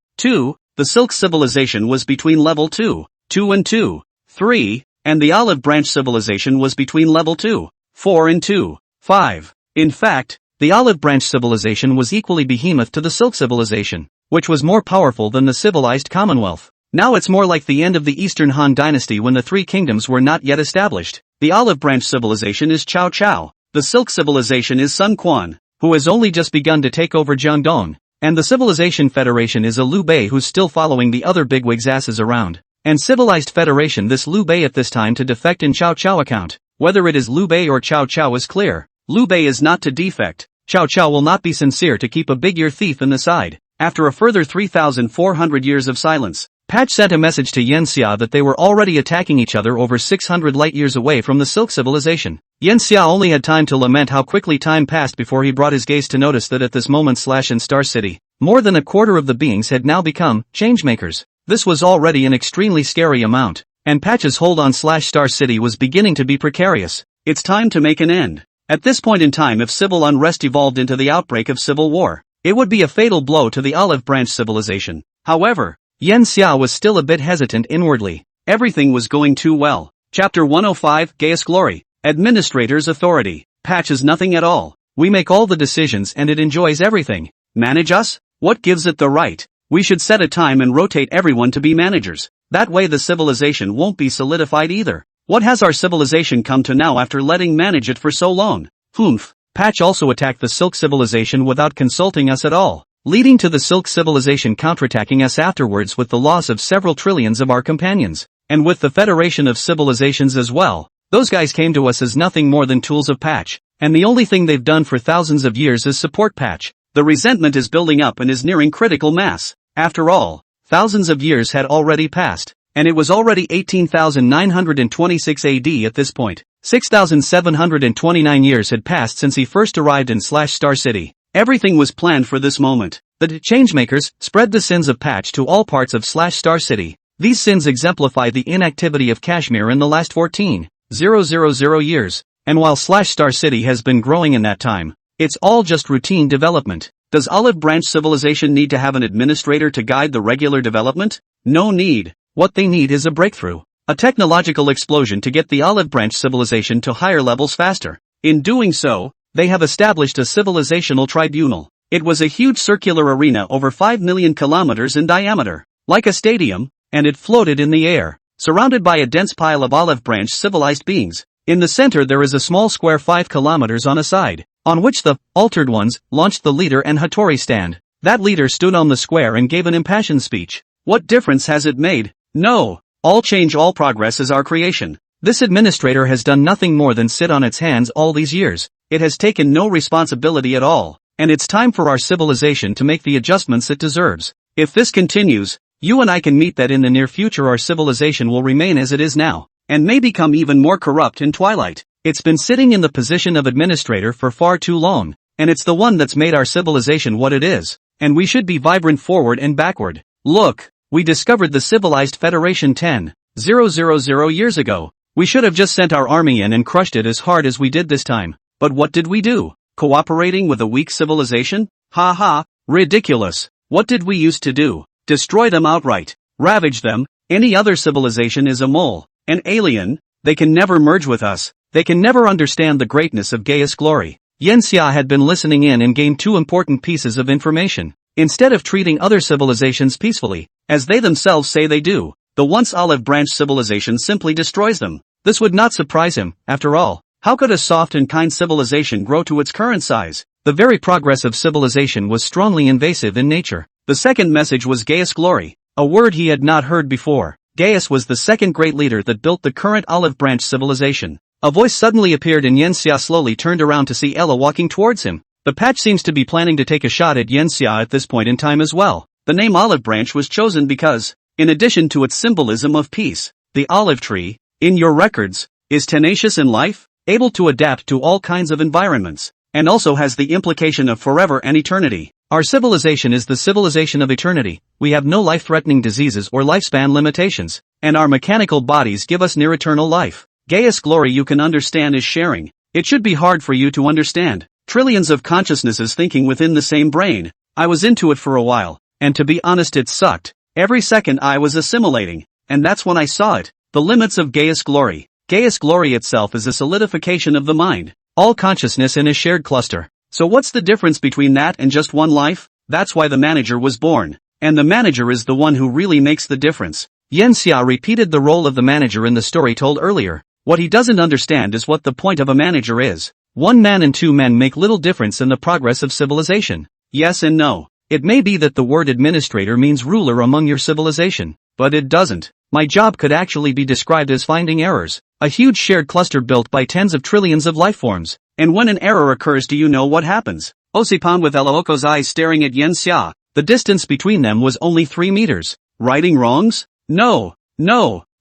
Speaker 1: The Silk civilization was between level 2, 2 and 2, 3, and the Olive Branch civilization was between level 2, 4 and 2, 5. In fact, the Olive Branch civilization was equally behemoth to the Silk civilization, which was more powerful than the civilized Commonwealth. Now it's more like the end of the Eastern Han dynasty when the three kingdoms were not yet established. The Olive Branch civilization is Cao Cao. The Silk civilization is Sun Quan, who has only just begun to take over Jiangdong, and the Civilization Federation is a Liu Bei who's still following the other bigwigs' asses around. And Civilized Federation this Liu Bei at this time to defect in Cao Cao account. Whether it is Liu Bei or Cao Cao is clear. Liu Bei is not to defect. Cao Cao will not be sincere to keep a big-ear thief in the side. After a further 3,400 years of silence, Patch sent a message to Yanxia that they were already attacking each other over 600 light-years away from the Silk civilization. Yanxia only had time to lament how quickly time passed before he brought his gaze to notice that at this moment in Star City, more than a quarter of the beings had now become changemakers. This was already an extremely scary amount, and Patch's hold on Star City was beginning to be precarious. It's time to make an end. At this point in time, if civil unrest evolved into the outbreak of civil war, it would be a fatal blow to the Olive Branch civilization. However, Yanxia was still a bit hesitant inwardly. Everything was going too well. Chapter 105, Gaius Glory. Administrator's Authority. Patch is nothing at all. We make all the decisions and it enjoys everything. Manage us? What gives it the right? We should set a time and rotate everyone to be managers. That way the civilization won't be solidified either. What has our civilization come to now after letting manage it for so long? Humph. Patch also attacked the Silk civilization without consulting us at all, leading to the Silk civilization counterattacking us afterwards with the loss of several trillions of our companions, and with the Federation of Civilizations as well. Those guys came to us as nothing more than tools of Patch, and the only thing they've done for thousands of years is support Patch. The resentment is building up and is nearing critical mass. After all, thousands of years had already passed, and it was already 18,926 AD at this point. 6,729 years had passed since he first arrived in Star City. Everything was planned for this moment. The changemakers spread the sins of Patch to all parts of Star City. These sins exemplify the inactivity of Kashmir in the last 14,000 years, and while Star City has been growing in that time, it's all just routine development. Does Olive Branch civilization need to have an administrator to guide the regular development? No need. What they need is a breakthrough. A technological explosion to get the Olive Branch civilization to higher levels faster. In doing so, they have established a civilizational tribunal. It was a huge circular arena over 5 million kilometers in diameter, like a stadium, and it floated in the air, surrounded by a dense pile of Olive Branch civilized beings. In the center there is a small square 5 kilometers on a side, on which the Altered Ones launched the leader and Hattori stand. That leader stood on the square and gave an impassioned speech. What difference has it made? No. All change, all progress is our creation. This administrator has done nothing more than sit on its hands all these years. It has taken no responsibility at all, and it's time for our civilization to make the adjustments it deserves. If this continues, you and I can meet that in the near future our civilization will remain as it is now, and may become even more corrupt in twilight. It's been sitting in the position of administrator for far too long, and it's the one that's made our civilization what it is, and we should be vibrant forward and backward. Look, we discovered the Civilized Federation 10,000 years ago. We should have just sent our army in and crushed it as hard as we did this time. But what did we do? Cooperating with a weak civilization? Ha ha, ridiculous. What did we used to do? Destroy them outright. Ravage them. Any other civilization is a mole, an alien. They can never merge with us. They can never understand the greatness of Gaius Glory. Yanxia had been listening in and gained two important pieces of information. Instead of treating other civilizations peacefully, as they themselves say they do, the once Olive Branch civilization simply destroys them. This would not surprise him, after all. How could a soft and kind civilization grow to its current size? The very progress of civilization was strongly invasive in nature. The second message was Gaius Glory, a word he had not heard before. Gaius was the second great leader that built the current olive branch civilization. A voice suddenly appeared and Yenxia slowly turned around to see Ella walking towards him. The patch seems to be planning to take a shot at Yenxia at this point in time as well. The name olive branch was chosen because, in addition to its symbolism of peace, the olive tree, in your records, is tenacious in life, able to adapt to all kinds of environments, and also has the implication of forever and eternity. Our civilization is the civilization of eternity. We have no life-threatening diseases or lifespan limitations, and our mechanical bodies give us near-eternal life. Gaius Glory you can understand is sharing. It should be hard for you to understand. Trillions of consciousnesses thinking within the same brain. I was into it for a while, and to be honest it sucked. Every second I was assimilating, and that's when I saw it. The limits of Gaius Glory. Gaius Glory itself is a solidification of the mind. All consciousness in a shared cluster. So what's the difference between that and just one life? That's why the manager was born. And the manager is the one who really makes the difference. Yenxia repeated the role of the manager in the story told earlier. What he doesn't understand is what the point of a manager is. One man and two men make little difference in the progress of civilization. Yes and no. It may be that the word administrator means ruler among your civilization, but it doesn't. My job could actually be described as finding errors. A huge shared cluster built by tens of trillions of lifeforms. And when an error occurs, do you know what happens? Osipan with Elaoko's eyes staring at Yenxia. The distance between them was only 3 meters. Righting wrongs? No.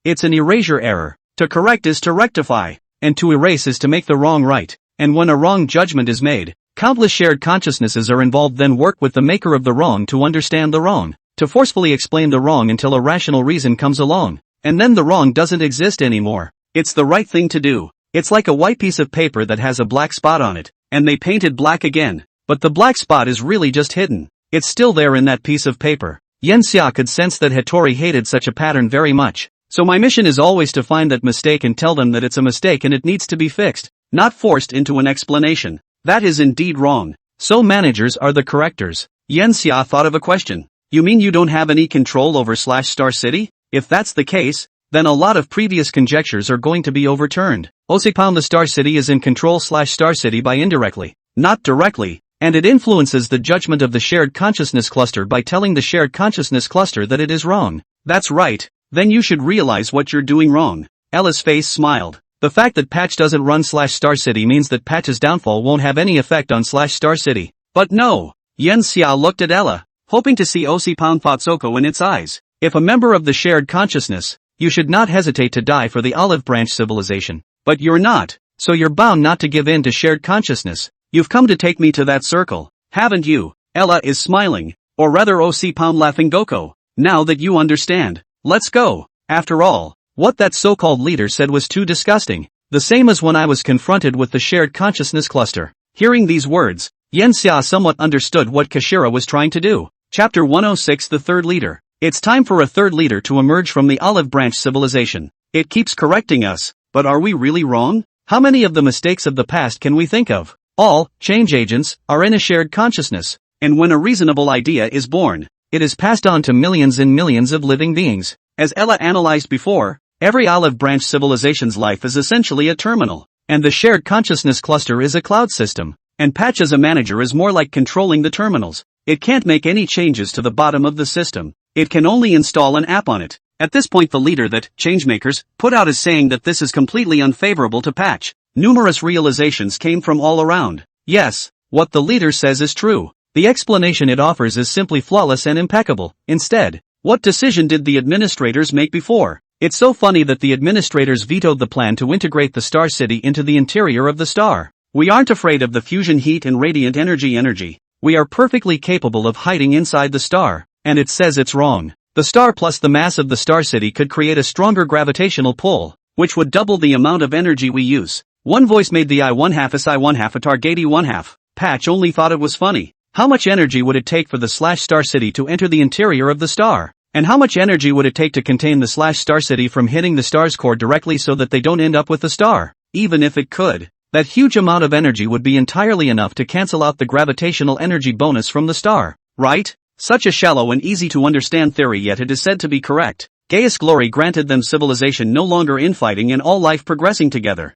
Speaker 1: It's an erasure error. To correct is to rectify. And to erase is to make the wrong right. And when a wrong judgment is made, countless shared consciousnesses are involved, then work with the maker of the wrong to understand the wrong. To forcefully explain the wrong until a rational reason comes along. And then the wrong doesn't exist anymore. It's the right thing to do. It's like a white piece of paper that has a black spot on it, and they paint it black again. But the black spot is really just hidden. It's still there in that piece of paper. Yenxia could sense that Hattori hated such a pattern very much. So my mission is always to find that mistake and tell them that it's a mistake and it needs to be fixed, not forced into an explanation. That is indeed wrong. So managers are the correctors. Yenxia thought of a question. You mean you don't have any control over /Star City? If that's the case, then a lot of previous conjectures are going to be overturned. Osipan the Star City is in control /Star City by indirectly, not directly, and it influences the judgment of the shared consciousness cluster by telling the shared consciousness cluster that it is wrong. That's right, then you should realize what you're doing wrong. Ella's face smiled. The fact that Patch doesn't run /Star City means that Patch's downfall won't have any effect on /Star City. But no! Yenxia looked at Ella, hoping to see Osipan Fatsoko in its eyes. If a member of the shared consciousness, you should not hesitate to die for the olive branch civilization. But you're not, so you're bound not to give in to shared consciousness. You've come to take me to that circle, haven't you? Ella is smiling, or rather Osipan laughing Goko. Now that you understand, let's go. After all, what that so-called leader said was too disgusting. The same as when I was confronted with the shared consciousness cluster. Hearing these words, Yenxia somewhat understood what Kashira was trying to do. Chapter 106 The Third Leader. It's time for a third leader to emerge from the olive branch civilization. It keeps correcting us, but are we really wrong? How many of the mistakes of the past can we think of? All change agents are in a shared consciousness, and when a reasonable idea is born, it is passed on to millions and millions of living beings. As Ella analyzed before, every olive branch civilization's life is essentially a terminal, and the shared consciousness cluster is a cloud system, and Patch as a manager is more like controlling the terminals. It can't make any changes to the bottom of the system. It can only install an app on it. At this point the leader that Changemakers put out is saying that this is completely unfavorable to Patch. Numerous realizations came from all around. Yes, what the leader says is true. The explanation it offers is simply flawless and impeccable. Instead, what decision did the administrators make before? It's so funny that the administrators vetoed the plan to integrate the Star City into the interior of the star. We aren't afraid of the fusion heat and radiant energy. We are perfectly capable of hiding inside the star. And it says it's wrong. The star plus the mass of the Star City could create a stronger gravitational pull, which would double the amount of energy we use. One voice made the I one half is I one half a Targati one half. Patch only thought it was funny. How much energy would it take for the /Star City to enter the interior of the star? And how much energy would it take to contain the /Star City from hitting the star's core directly so that they don't end up with the star? Even if it could, that huge amount of energy would be entirely enough to cancel out the gravitational energy bonus from the star, right? Such a shallow and easy to understand theory, yet it is said to be correct. Gaius Glory granted them civilization no longer infighting and all life progressing together.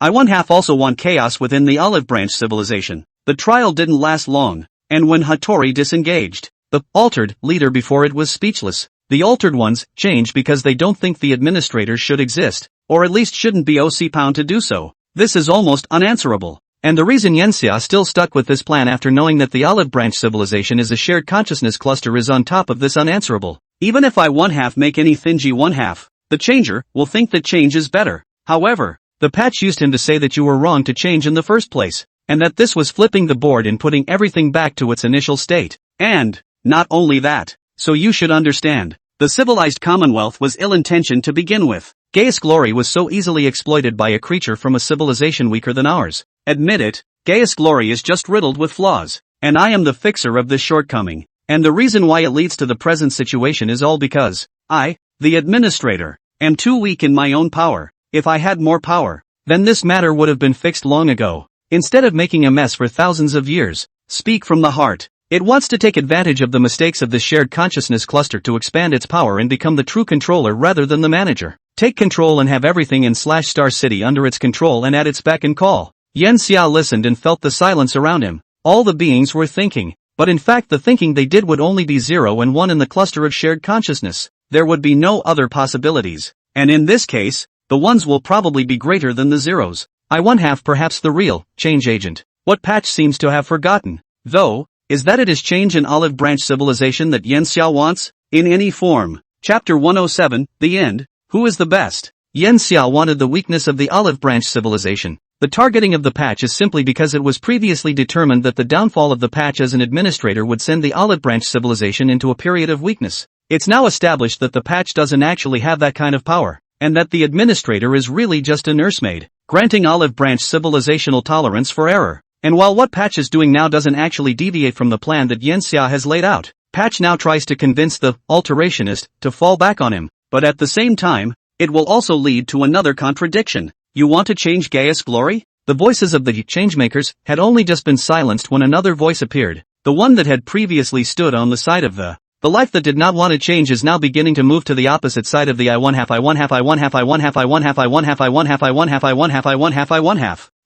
Speaker 1: I one half also want chaos within the olive branch civilization. The trial didn't last long, and when Hattori disengaged, the altered leader before it was speechless. The altered ones change because they don't think the administrators should exist, or at least shouldn't be OC bound to do so. This is almost unanswerable. And the reason Yenxia still stuck with this plan after knowing that the olive branch civilization is a shared consciousness cluster is on top of this unanswerable. Even if I one half make any thingy one half, the changer will think that change is better. However, the patch used him to say that you were wrong to change in the first place, and that this was flipping the board and putting everything back to its initial state. And, not only that, so you should understand, the civilized commonwealth was ill-intentioned to begin with. Gaius Glory was so easily exploited by a creature from a civilization weaker than ours. Admit it, Gaius Glory is just riddled with flaws, and I am the fixer of this shortcoming. And the reason why it leads to the present situation is all because I, the administrator, am too weak in my own power. If I had more power, then this matter would have been fixed long ago. Instead of making a mess for thousands of years, speak from the heart. It wants to take advantage of the mistakes of the shared consciousness cluster to expand its power and become the true controller rather than the manager. Take control and have everything in Star City under its control and at its beck and call. Yenxia listened and felt the silence around him. All the beings were thinking, but in fact the thinking they did would only be 0 and 1 in the cluster of shared consciousness. There would be no other possibilities. And in this case, the ones will probably be greater than the zeros. I one half perhaps the real change agent. What Patch seems to have forgotten, though, is that it is change in olive branch civilization that Yenxia wants, in any form. Chapter 107, The End. Who is the best? Yenxia wanted the weakness of the olive branch civilization. The targeting of the patch is simply because it was previously determined that the downfall of the patch as an administrator would send the olive branch civilization into a period of weakness. It's now established that the patch doesn't actually have that kind of power, and that the administrator is really just a nursemaid, granting olive branch civilizational tolerance for error. And while what Patch is doing now doesn't actually deviate from the plan that Yenxia has laid out, Patch now tries to convince the alterationist to fall back on him. But at the same time, it will also lead to another contradiction. You want to change Gaius Glory? The voices of the changemakers had only just been silenced when another voice appeared. The one that had previously stood on the side of the life that did not want to change is now beginning to move to the opposite side of the I one half.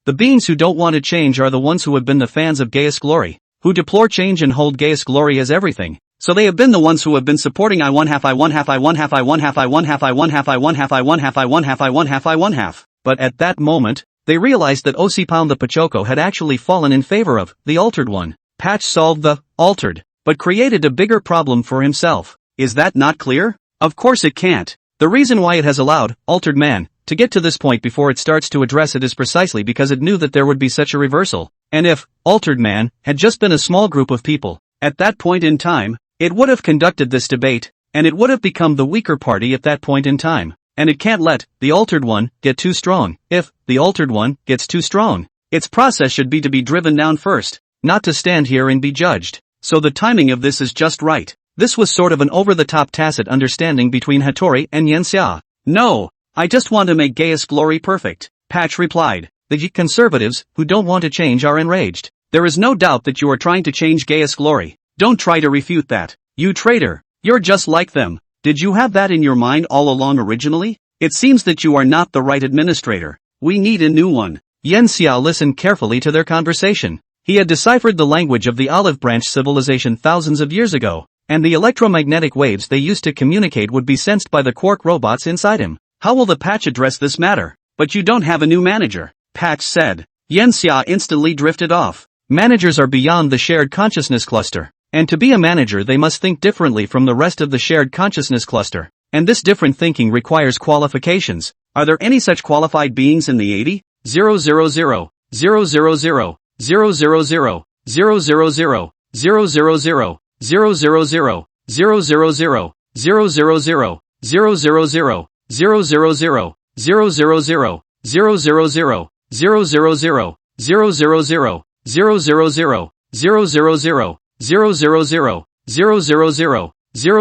Speaker 1: The beings who don't want to change are the ones who have been the fans of Gaius Glory, who deplore change and hold Gaius Glory as everything. So they have been the ones who have been supporting I one half. But at that moment, they realized that Osipound the Pachoko had actually fallen in favor of the altered one. Patch solved the altered, but created a bigger problem for himself. Is that not clear? Of course it can't. The reason why it has allowed altered man to get to this point before it starts to address it is precisely because it knew that there would be such a reversal. And if altered man had just been a small group of people, at that point in time, it would have conducted this debate, and it would have become the weaker party at that point in time. And it can't let the altered one get too strong. If the altered one gets too strong, its process should be to be driven down first, not to stand here and be judged. So the timing of this is just right. This was sort of an over-the-top tacit understanding between Hattori and Yenxia. No, I just want to make Gaius Glory perfect, Patch replied. The conservatives, who don't want to change, are enraged. There is no doubt that you are trying to change Gaius Glory. Don't try to refute that. You traitor, you're just like them. Did you have that in your mind all along originally? It seems that you are not the right administrator. We need a new one. Yenxia listened carefully to their conversation. He had deciphered the language of the olive branch civilization thousands of years ago, and the electromagnetic waves they used to communicate would be sensed by the quark robots inside him. How will the Patch address this matter? But you don't have a new manager, Patch said. Yenxia instantly drifted off. Managers are beyond the shared consciousness cluster, and to be a manager they must think differently from the rest of the shared consciousness cluster, and this different thinking requires qualifications. Are there any such qualified beings in the 80? 000, 000, 000, 000, 000, 000, 000, 000,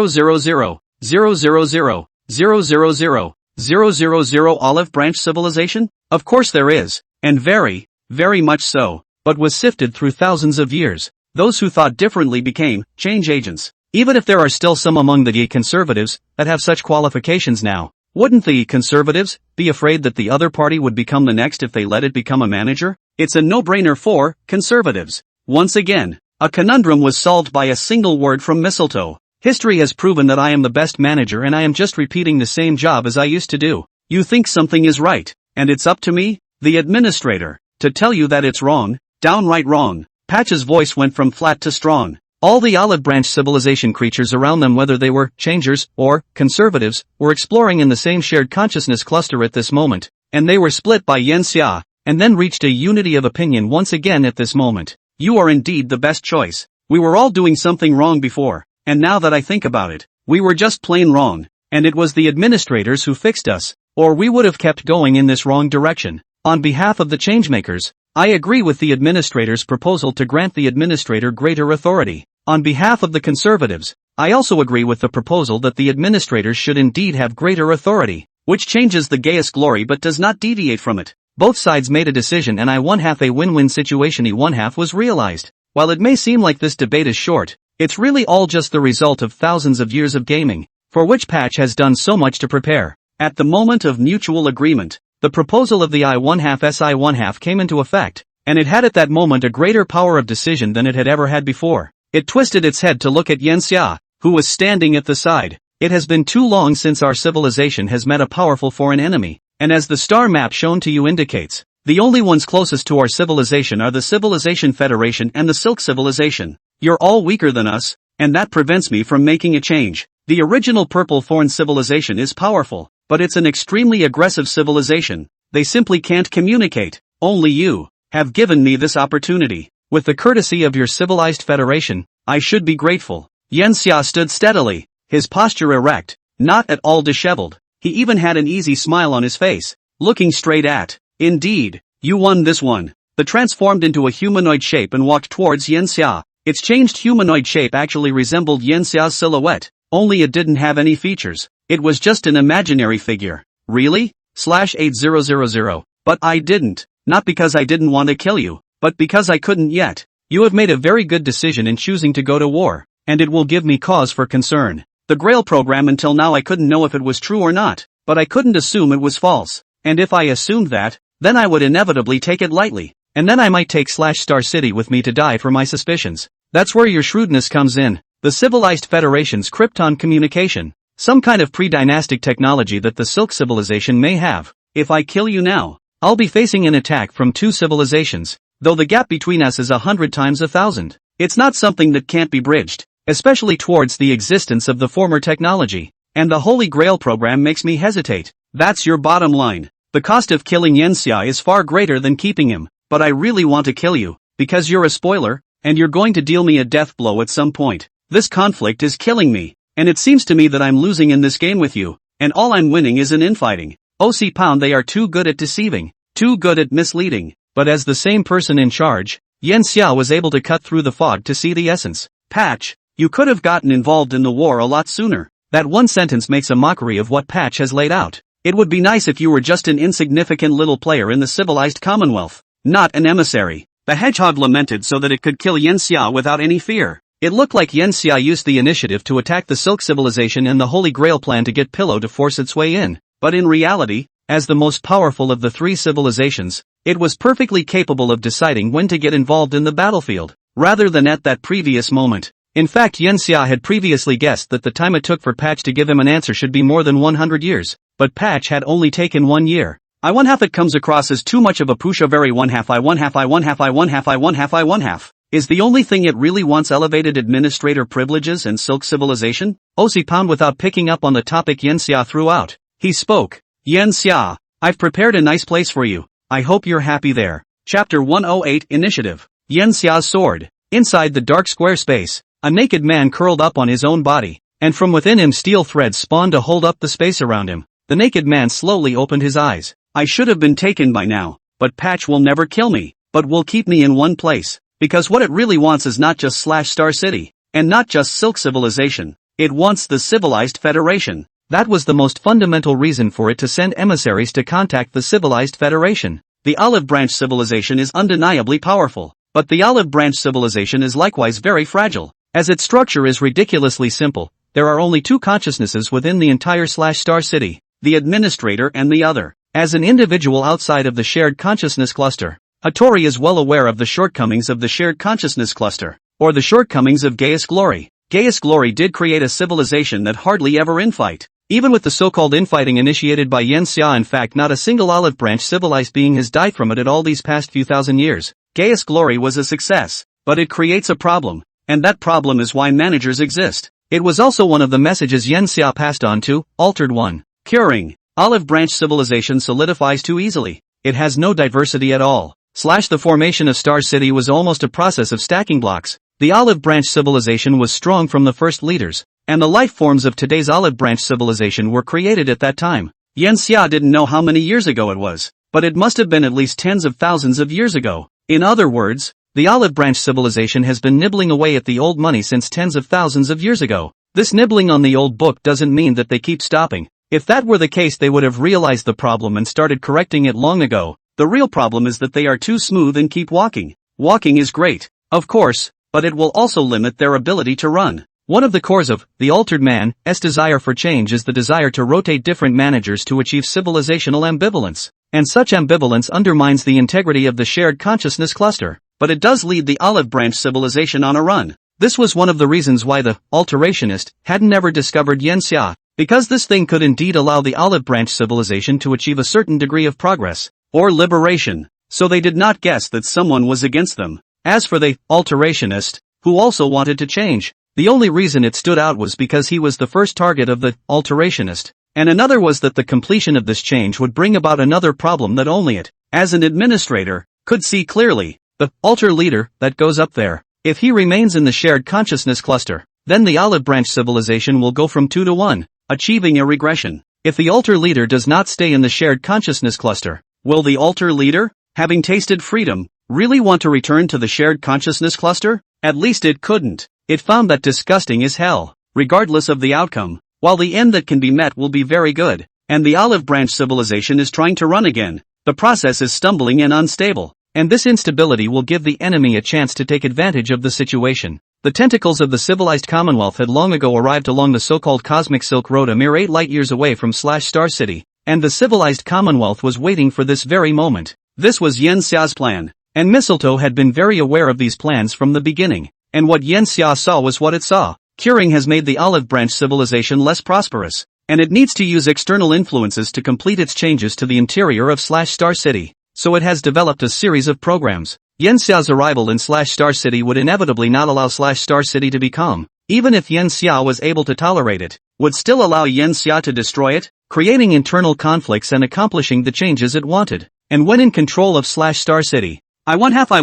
Speaker 1: 000, 000, 000, 000, 000, 000, 000, 000, olive branch civilization? Of course there is, and very, very much so, but was sifted through thousands of years. Those who thought differently became change agents. Even if there are still some among the conservatives that have such qualifications now, Wouldn't the conservatives be afraid that the other party would become the next if they let it become a manager? It's a no-brainer for conservatives. Once again, a conundrum was solved by a single word from mistletoe. History has proven that I am the best manager and I am just repeating the same job as I used to do. You think something is right, and it's up to me, the administrator, to tell you that it's wrong, downright wrong. Patch's voice went from flat to strong. All the olive branch civilization creatures around them, whether they were changers or conservatives, were exploring in the same shared consciousness cluster at this moment, and they were split by Yanxia, and then reached a unity of opinion once again at this moment. You are indeed the best choice. We were all doing something wrong before, and now that I think about it, we were just plain wrong, and it was the administrators who fixed us, or we would have kept going in this wrong direction. On behalf of the changemakers, I agree with the administrator's proposal to grant the administrator greater authority. On behalf of the conservatives, I also agree with the proposal that the administrators should indeed have greater authority, which changes the gayest glory but does not deviate from it. Both sides made a decision and I won half a win-win situation. One half was realized. While it may seem like this debate is short, it's really all just the result of thousands of years of gaming, for which Patch has done so much to prepare. At the moment of mutual agreement, the proposal of the I1/2 SI1/2 came into effect, and it had at that moment a greater power of decision than it had ever had before. It twisted its head to look at Yanxia, who was standing at the side. It has been too long since our civilization has met a powerful foreign enemy, and as the star map shown to you indicates, the only ones closest to our civilization are the Civilization Federation and the Silk Civilization. You're all weaker than us, and that prevents me from making a change. The original Purple Thorn civilization is powerful, but it's an extremely aggressive civilization. They simply can't communicate. Only you have given me this opportunity. With the courtesy of your civilized federation, I should be grateful. Yanxia stood steadily, his posture erect, not at all disheveled. He even had an easy smile on his face, looking straight at. Indeed, you won this one. The transformed into a humanoid shape and walked towards Yanxia. Its changed humanoid shape actually resembled Yanxia's silhouette, only it didn't have any features. It was just an imaginary figure. Really? /8000. But I didn't. Not because I didn't want to kill you, but because I couldn't yet. You have made a very good decision in choosing to go to war, and it will give me cause for concern. The Grail program, until now I couldn't know if it was true or not, but I couldn't assume it was false. And if I assumed that, then I would inevitably take it lightly, and then I might take /Star City with me to die for my suspicions. That's where your shrewdness comes in. The Civilized Federation's Krypton communication. Some kind of pre-dynastic technology that the Silk Civilization may have. If I kill you now, I'll be facing an attack from two civilizations, though the gap between us is 100 times 1,000. It's not something that can't be bridged, especially towards the existence of the former technology. And the Holy Grail program makes me hesitate. That's your bottom line. The cost of killing Yanxia is far greater than keeping him, but I really want to kill you, because you're a spoiler, and you're going to deal me a death blow at some point. This conflict is killing me, and it seems to me that I'm losing in this game with you, and all I'm winning is an infighting. OC Pound, they are too good at deceiving, too good at misleading. But as the same person in charge, Yanxia was able to cut through the fog to see the essence. Patch, you could have gotten involved in the war a lot sooner. That one sentence makes a mockery of what Patch has laid out. It would be nice if you were just an insignificant little player in the civilized Commonwealth, not an emissary. The hedgehog lamented so that it could kill Yanxia without any fear. It looked like Yanxia used the initiative to attack the Silk Civilization and the Holy Grail plan to get Pillow to force its way in. But in reality, as the most powerful of the three civilizations, it was perfectly capable of deciding when to get involved in the battlefield, rather than at that previous moment. In fact, Yanxia had previously guessed that the time it took for Patch to give him an answer should be more than 100 years, but Patch had only taken 1 year. I1/2 it comes across as too much of a pusha. Very 1/2 I1/2 I1/2 I1/2 I1/2 I1/2. Is the only thing it really wants elevated administrator privileges and Silk Civilization? OC Pound, without picking up on the topic Yanxia threw out. He spoke. Yanxia, I've prepared a nice place for you. I hope you're happy there. Chapter 108 Initiative. Yanxia's sword. Inside the dark square space, a naked man curled up on his own body, and from within him steel threads spawned to hold up the space around him. The naked man slowly opened his eyes. I should have been taken by now, but Patch will never kill me, but will keep me in one place, because what it really wants is not just /Star City, and not just Silk Civilization. It wants the Civilized Federation. That was the most fundamental reason for it to send emissaries to contact the Civilized Federation. The Olive Branch Civilization is undeniably powerful, but the Olive Branch Civilization is likewise very fragile. As its structure is ridiculously simple, there are only two consciousnesses within the entire /Star City. the administrator and the other. As an individual outside of the shared consciousness cluster, Hattori is well aware of the shortcomings of the shared consciousness cluster, or the shortcomings of Gaius Glory. Gaius Glory did create a civilization that hardly ever infight. Even with the so-called infighting initiated by Yen Xia, in fact not a single olive branch civilized being has died from it all these past few thousand years. Gaius Glory was a success, but it creates a problem, and that problem is why managers exist. It was also one of the messages Yen Xia passed on to Altered One. Curing. Olive branch civilization solidifies too easily. It has no diversity at all. The formation of Star City was almost a process of stacking blocks. The olive branch civilization was strong from the first leaders, and the life forms of today's olive branch civilization were created at that time. Yen Xia didn't know how many years ago it was, but it must have been at least tens of thousands of years ago. In other words, the olive branch civilization has been nibbling away at the old money since tens of thousands of years ago. This nibbling on the old book doesn't mean that they keep stopping. If that were the case, they would have realized the problem and started correcting it long ago. The real problem is that they are too smooth and keep walking. Walking is great, of course, but it will also limit their ability to run. One of the cores of the altered man's desire for change is the desire to rotate different managers to achieve civilizational ambivalence. And such ambivalence undermines the integrity of the shared consciousness cluster. But it does lead the olive branch civilization on a run. This was one of the reasons why the alterationist hadn't ever discovered Yen Xia, because this thing could indeed allow the olive branch civilization to achieve a certain degree of progress, or liberation, so they did not guess that someone was against them. As for the alterationist, who also wanted to change, the only reason it stood out was because he was the first target of the alterationist, and another was that the completion of this change would bring about another problem that only it, as an administrator, could see clearly. The alter leader that goes up there, if he remains in the shared consciousness cluster, then the olive branch civilization will go from 2 to 1, achieving a regression. If the alter leader does not stay in the shared consciousness cluster, will the alter leader, having tasted freedom, really want to return to the shared consciousness cluster? At least it couldn't. It found that disgusting as hell, regardless of the outcome, while the end that can be met will be very good, and the olive branch civilization is trying to run again. The process is stumbling and unstable, and this instability will give the enemy a chance to take advantage of the situation. The tentacles of the civilized Commonwealth had long ago arrived along the so-called Cosmic Silk Road a mere 8 light-years away from Star City, and the civilized Commonwealth was waiting for this very moment. This was Yen Xia's plan, and Mistletoe had been very aware of these plans from the beginning, and what Yen Xia saw was what it saw. Curing has made the olive branch civilization less prosperous, and it needs to use external influences to complete its changes to the interior of Star City. So it has developed a series of programs. Yen Xia's arrival in Star City would inevitably not allow Star City to be calm. Even if Yen Xia was able to tolerate it, would still allow Yen Xia to destroy it, creating internal conflicts and accomplishing the changes it wanted. And when in control of Star City, I one half is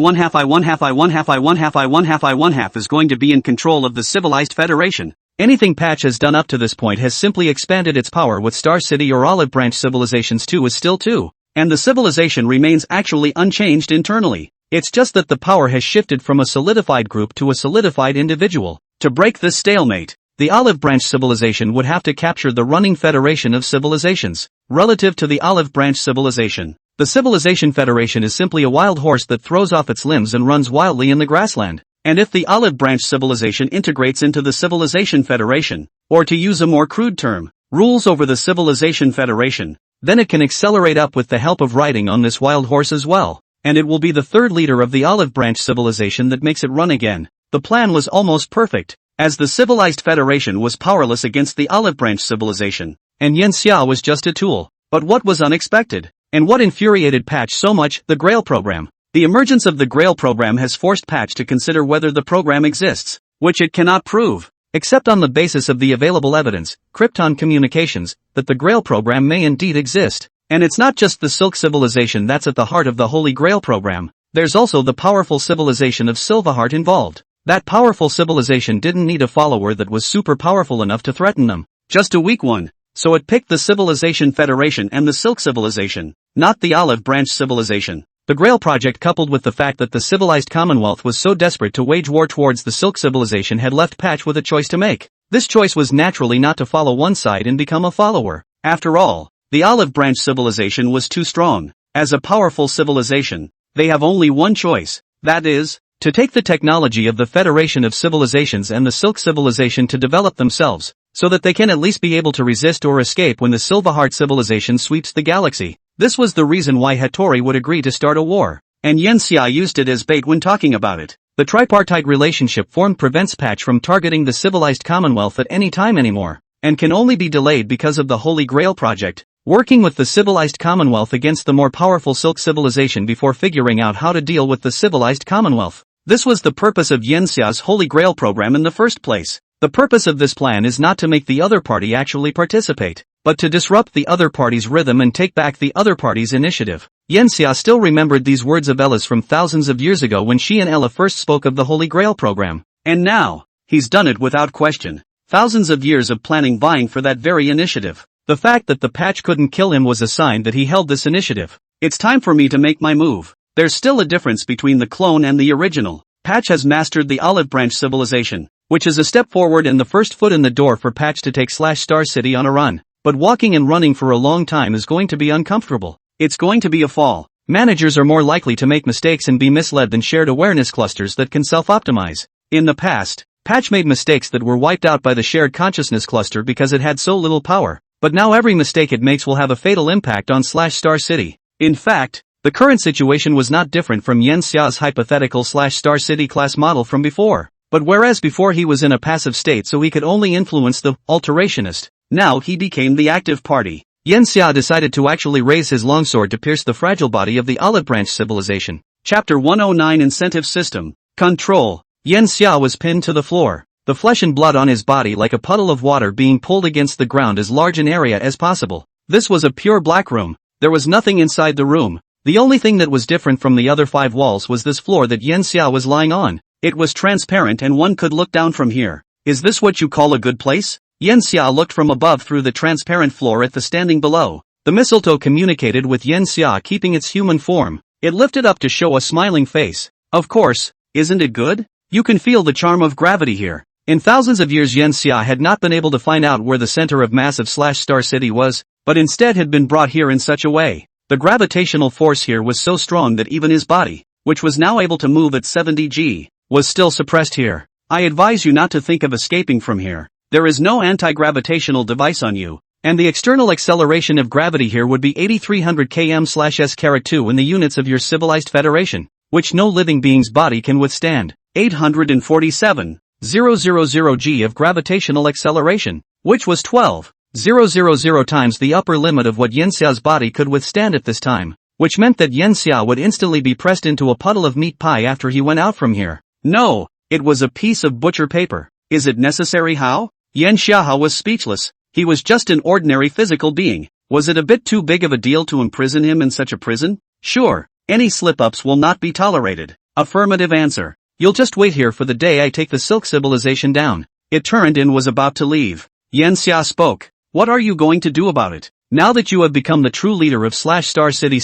Speaker 1: going to be in control of the civilized federation. Anything Patch has done up to this point has simply expanded its power with Star City or Olive Branch civilizations 2 is still 2. And the civilization remains actually unchanged internally. It's just that the power has shifted from a solidified group to a solidified individual. To break this stalemate, the Olive Branch civilization would have to capture the running federation of civilizations. Relative to the Olive Branch civilization, the Civilization Federation is simply a wild horse that throws off its limbs and runs wildly in the grassland. And if the Olive Branch civilization integrates into the Civilization Federation, or to use a more crude term, rules over the Civilization Federation, then it can accelerate up with the help of riding on this wild horse as well, and it will be the third leader of the Olive Branch civilization that makes it run again. The plan was almost perfect, as the Civilized Federation was powerless against the Olive Branch civilization, and Yen Xia was just a tool. But what was unexpected, and what infuriated Patch so much, the Grail program. The emergence of the Grail program has forced Patch to consider whether the program exists, which it cannot prove, except on the basis of the available evidence, Krypton communications, that the Grail program may indeed exist. And it's not just the Silk civilization that's at the heart of the Holy Grail program, there's also the powerful civilization of Silverheart involved. That powerful civilization didn't need a follower that was super powerful enough to threaten them, just a weak one, so it picked the Civilization Federation and the Silk civilization, not the Olive Branch civilization. The Grail project, coupled with the fact that the civilized Commonwealth was so desperate to wage war towards the Silk civilization, had left Patch with a choice to make. This choice was naturally not to follow one side and become a follower. After all, the Olive Branch civilization was too strong. As a powerful civilization, they have only one choice, that is, to take the technology of the Federation of Civilizations and the Silk civilization to develop themselves. so that they can at least be able to resist or escape when the Silverheart civilization sweeps the galaxy. This was the reason why Hattori would agree to start a war, and Yensia used it as bait when talking about it. The tripartite relationship formed prevents Patch from targeting the civilized Commonwealth at any time anymore, and can only be delayed because of the Holy Grail project, working with the civilized Commonwealth against the more powerful Silk civilization before figuring out how to deal with the civilized Commonwealth. This was the purpose of Yensia's Holy Grail program in the first place. The purpose of this plan is not to make the other party actually participate, but to disrupt the other party's rhythm and take back the other party's initiative. Yensia still remembered these words of Ella's from thousands of years ago when she and Ella first spoke of the Holy Grail program. And now, he's done it without question. Thousands of years of planning vying for that very initiative. The fact that the Patch couldn't kill him was a sign that he held this initiative. It's time for me to make my move. There's still a difference between the clone and the original. Patch has mastered the Olive Branch civilization, which is a step forward and the first foot in the door for Patch to take Star City on a run. But walking and running for a long time is going to be uncomfortable. It's going to be a fall. Managers are more likely to make mistakes and be misled than shared awareness clusters that can self-optimize. In the past, Patch made mistakes that were wiped out by the shared consciousness cluster because it had so little power. But now every mistake it makes will have a fatal impact on Star City. In fact, the current situation was not different from Yensia's hypothetical Star City class model from before. But whereas before he was in a passive state so he could only influence the alterationist, now he became the active party. Yensia decided to actually raise his longsword to pierce the fragile body of the Olive Branch civilization. Chapter 109 Incentive System. Control. Yensia was pinned to the floor, the flesh and blood on his body like a puddle of water being pulled against the ground as large an area as possible. This was a pure black room. There was nothing inside the room. The only thing that was different from the other 5 walls was this floor that Yensia was lying on. It was transparent and one could look down from here. Is this what you call a good place? Yensia looked from above through the transparent floor at the standing below. The mistletoe communicated with Yensia keeping its human form. It lifted up to show a smiling face. Of course, isn't it good? You can feel the charm of gravity here. In thousands of years Yensia had not been able to find out where the center of mass of Star City was, but instead had been brought here in such a way. The gravitational force here was so strong that even his body, which was now able to move at 70 g, was still suppressed here. I advise you not to think of escaping from here. There is no anti-gravitational device on you, and the external acceleration of gravity here would be 8300 km/s²2 in the units of your civilized federation, which no living being's body can withstand. 847,000 g of gravitational acceleration, which was 12,000 times the upper limit of what Yensia's body could withstand at this time, which meant that Yensia would instantly be pressed into a puddle of meat pie after he went out from here. No, it was a piece of butcher paper. Is it necessary? How? Yensia was speechless. He was just an ordinary physical being. Was it a bit too big of a deal to imprison him in such a prison? Sure, any slip-ups will not be tolerated. Affirmative answer. You'll just wait here for the day I take the Silk civilization down. It turned and was about to leave. Yensia spoke. What are you going to do about it? Now that you have become the true leader of Star City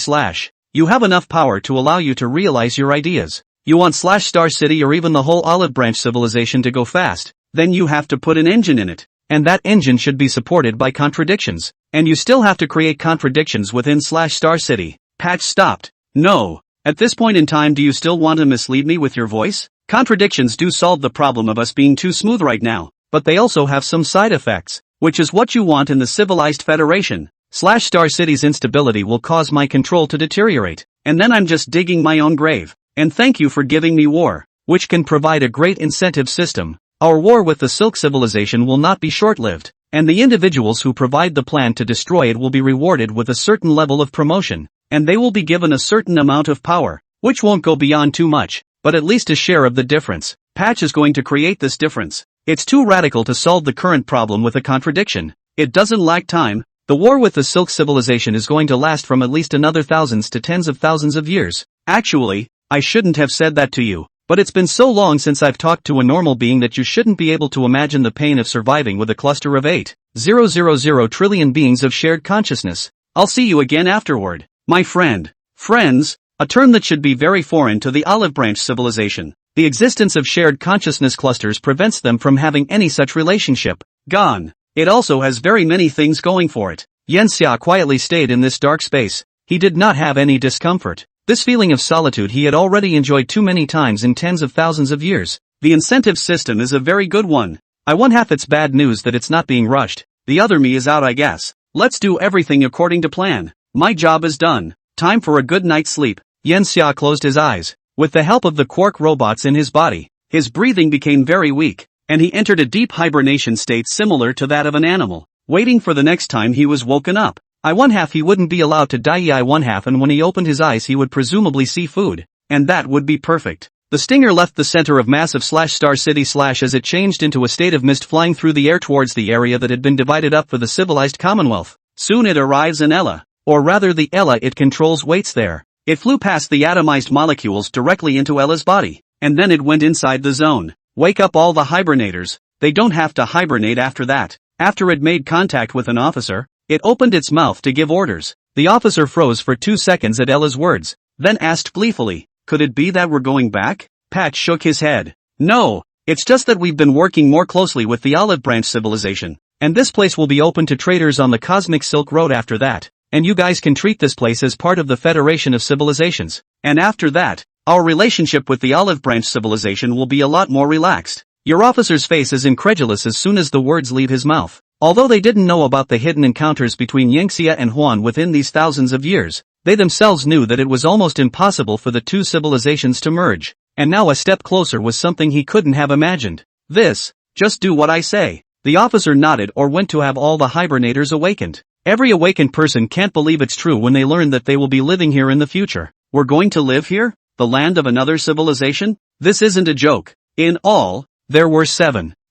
Speaker 1: you have enough power to allow you to realize your ideas. You want Star City or even the whole Olive Branch civilization to go fast, then you have to put an engine in it. And that engine should be supported by contradictions. And you still have to create contradictions within Star City. Patch stopped. No. At this point in time, do you still want to mislead me with your voice? Contradictions do solve the problem of us being too smooth right now, but they also have some side effects, which is what you want in the civilized federation. Star City's instability will cause my control to deteriorate, and then I'm just digging my own grave. And thank you for giving me war, which can provide a great incentive system. Our war with the Silk civilization will not be short-lived, and the individuals who provide the plan to destroy it will be rewarded with a certain level of promotion, and they will be given a certain amount of power, which won't go beyond too much, but at least a share of the difference. Patch is going to create this difference. It's too radical to solve the current problem with a contradiction. It doesn't lack time. The war with the Silk civilization is going to last from at least another thousands to tens of thousands of years. Actually, I shouldn't have said that to you, but it's been so long since I've talked to a normal being that you shouldn't be able to imagine the pain of surviving with a cluster of 8,000 trillion beings of shared consciousness. I'll see you again afterward, my friend. Friends, a term that should be very foreign to the Olive Branch civilization. The existence of shared consciousness clusters prevents them from having any such relationship. Gone. It also has very many things going for it. Yensia quietly stayed in this dark space. He did not have any discomfort. This feeling of solitude he had already enjoyed too many times in tens of thousands of years. The incentive system is a very good one. I one half it's bad news that it's not being rushed, the other me is out I guess. Let's do everything according to plan. My job is done. Time for a good night's sleep. Yanxia closed his eyes. With the help of the quark robots in his body, his breathing became very weak, and he entered a deep hibernation state similar to that of an animal, waiting for the next time he was woken up. I one half he wouldn't be allowed to die. I one half, and when he opened his eyes he would presumably see food, and that would be perfect. The stinger left the center of massive Star City as it changed into a state of mist flying through the air towards the area that had been divided up for the civilized Commonwealth. Soon it arrives in Ella, or rather the Ella it controls waits there. It flew past the atomized molecules directly into Ella's body, and then it went inside the zone. Wake up all the hibernators, they don't have to hibernate after that. After it made contact with an officer, it opened its mouth to give orders. The officer froze for 2 seconds at Ella's words, then asked gleefully, "Could it be that we're going back?" Patch shook his head. "No, it's just that we've been working more closely with the Olive Branch civilization, and this place will be open to traders on the Cosmic Silk Road after that, and you guys can treat this place as part of the Federation of Civilizations. And after that, our relationship with the Olive Branch civilization will be a lot more relaxed." Your officer's face is incredulous as soon as the words leave his mouth. Although they didn't know about the hidden encounters between Yanxia and Huan within these thousands of years, they themselves knew that it was almost impossible for the two civilizations to merge, and now a step closer was something he couldn't have imagined. Just do what I say. The officer nodded or went to have all the hibernators awakened. Every awakened person can't believe it's true when they learn that they will be living here in the future. We're going to live here? The land of another civilization? This isn't a joke. In all, there were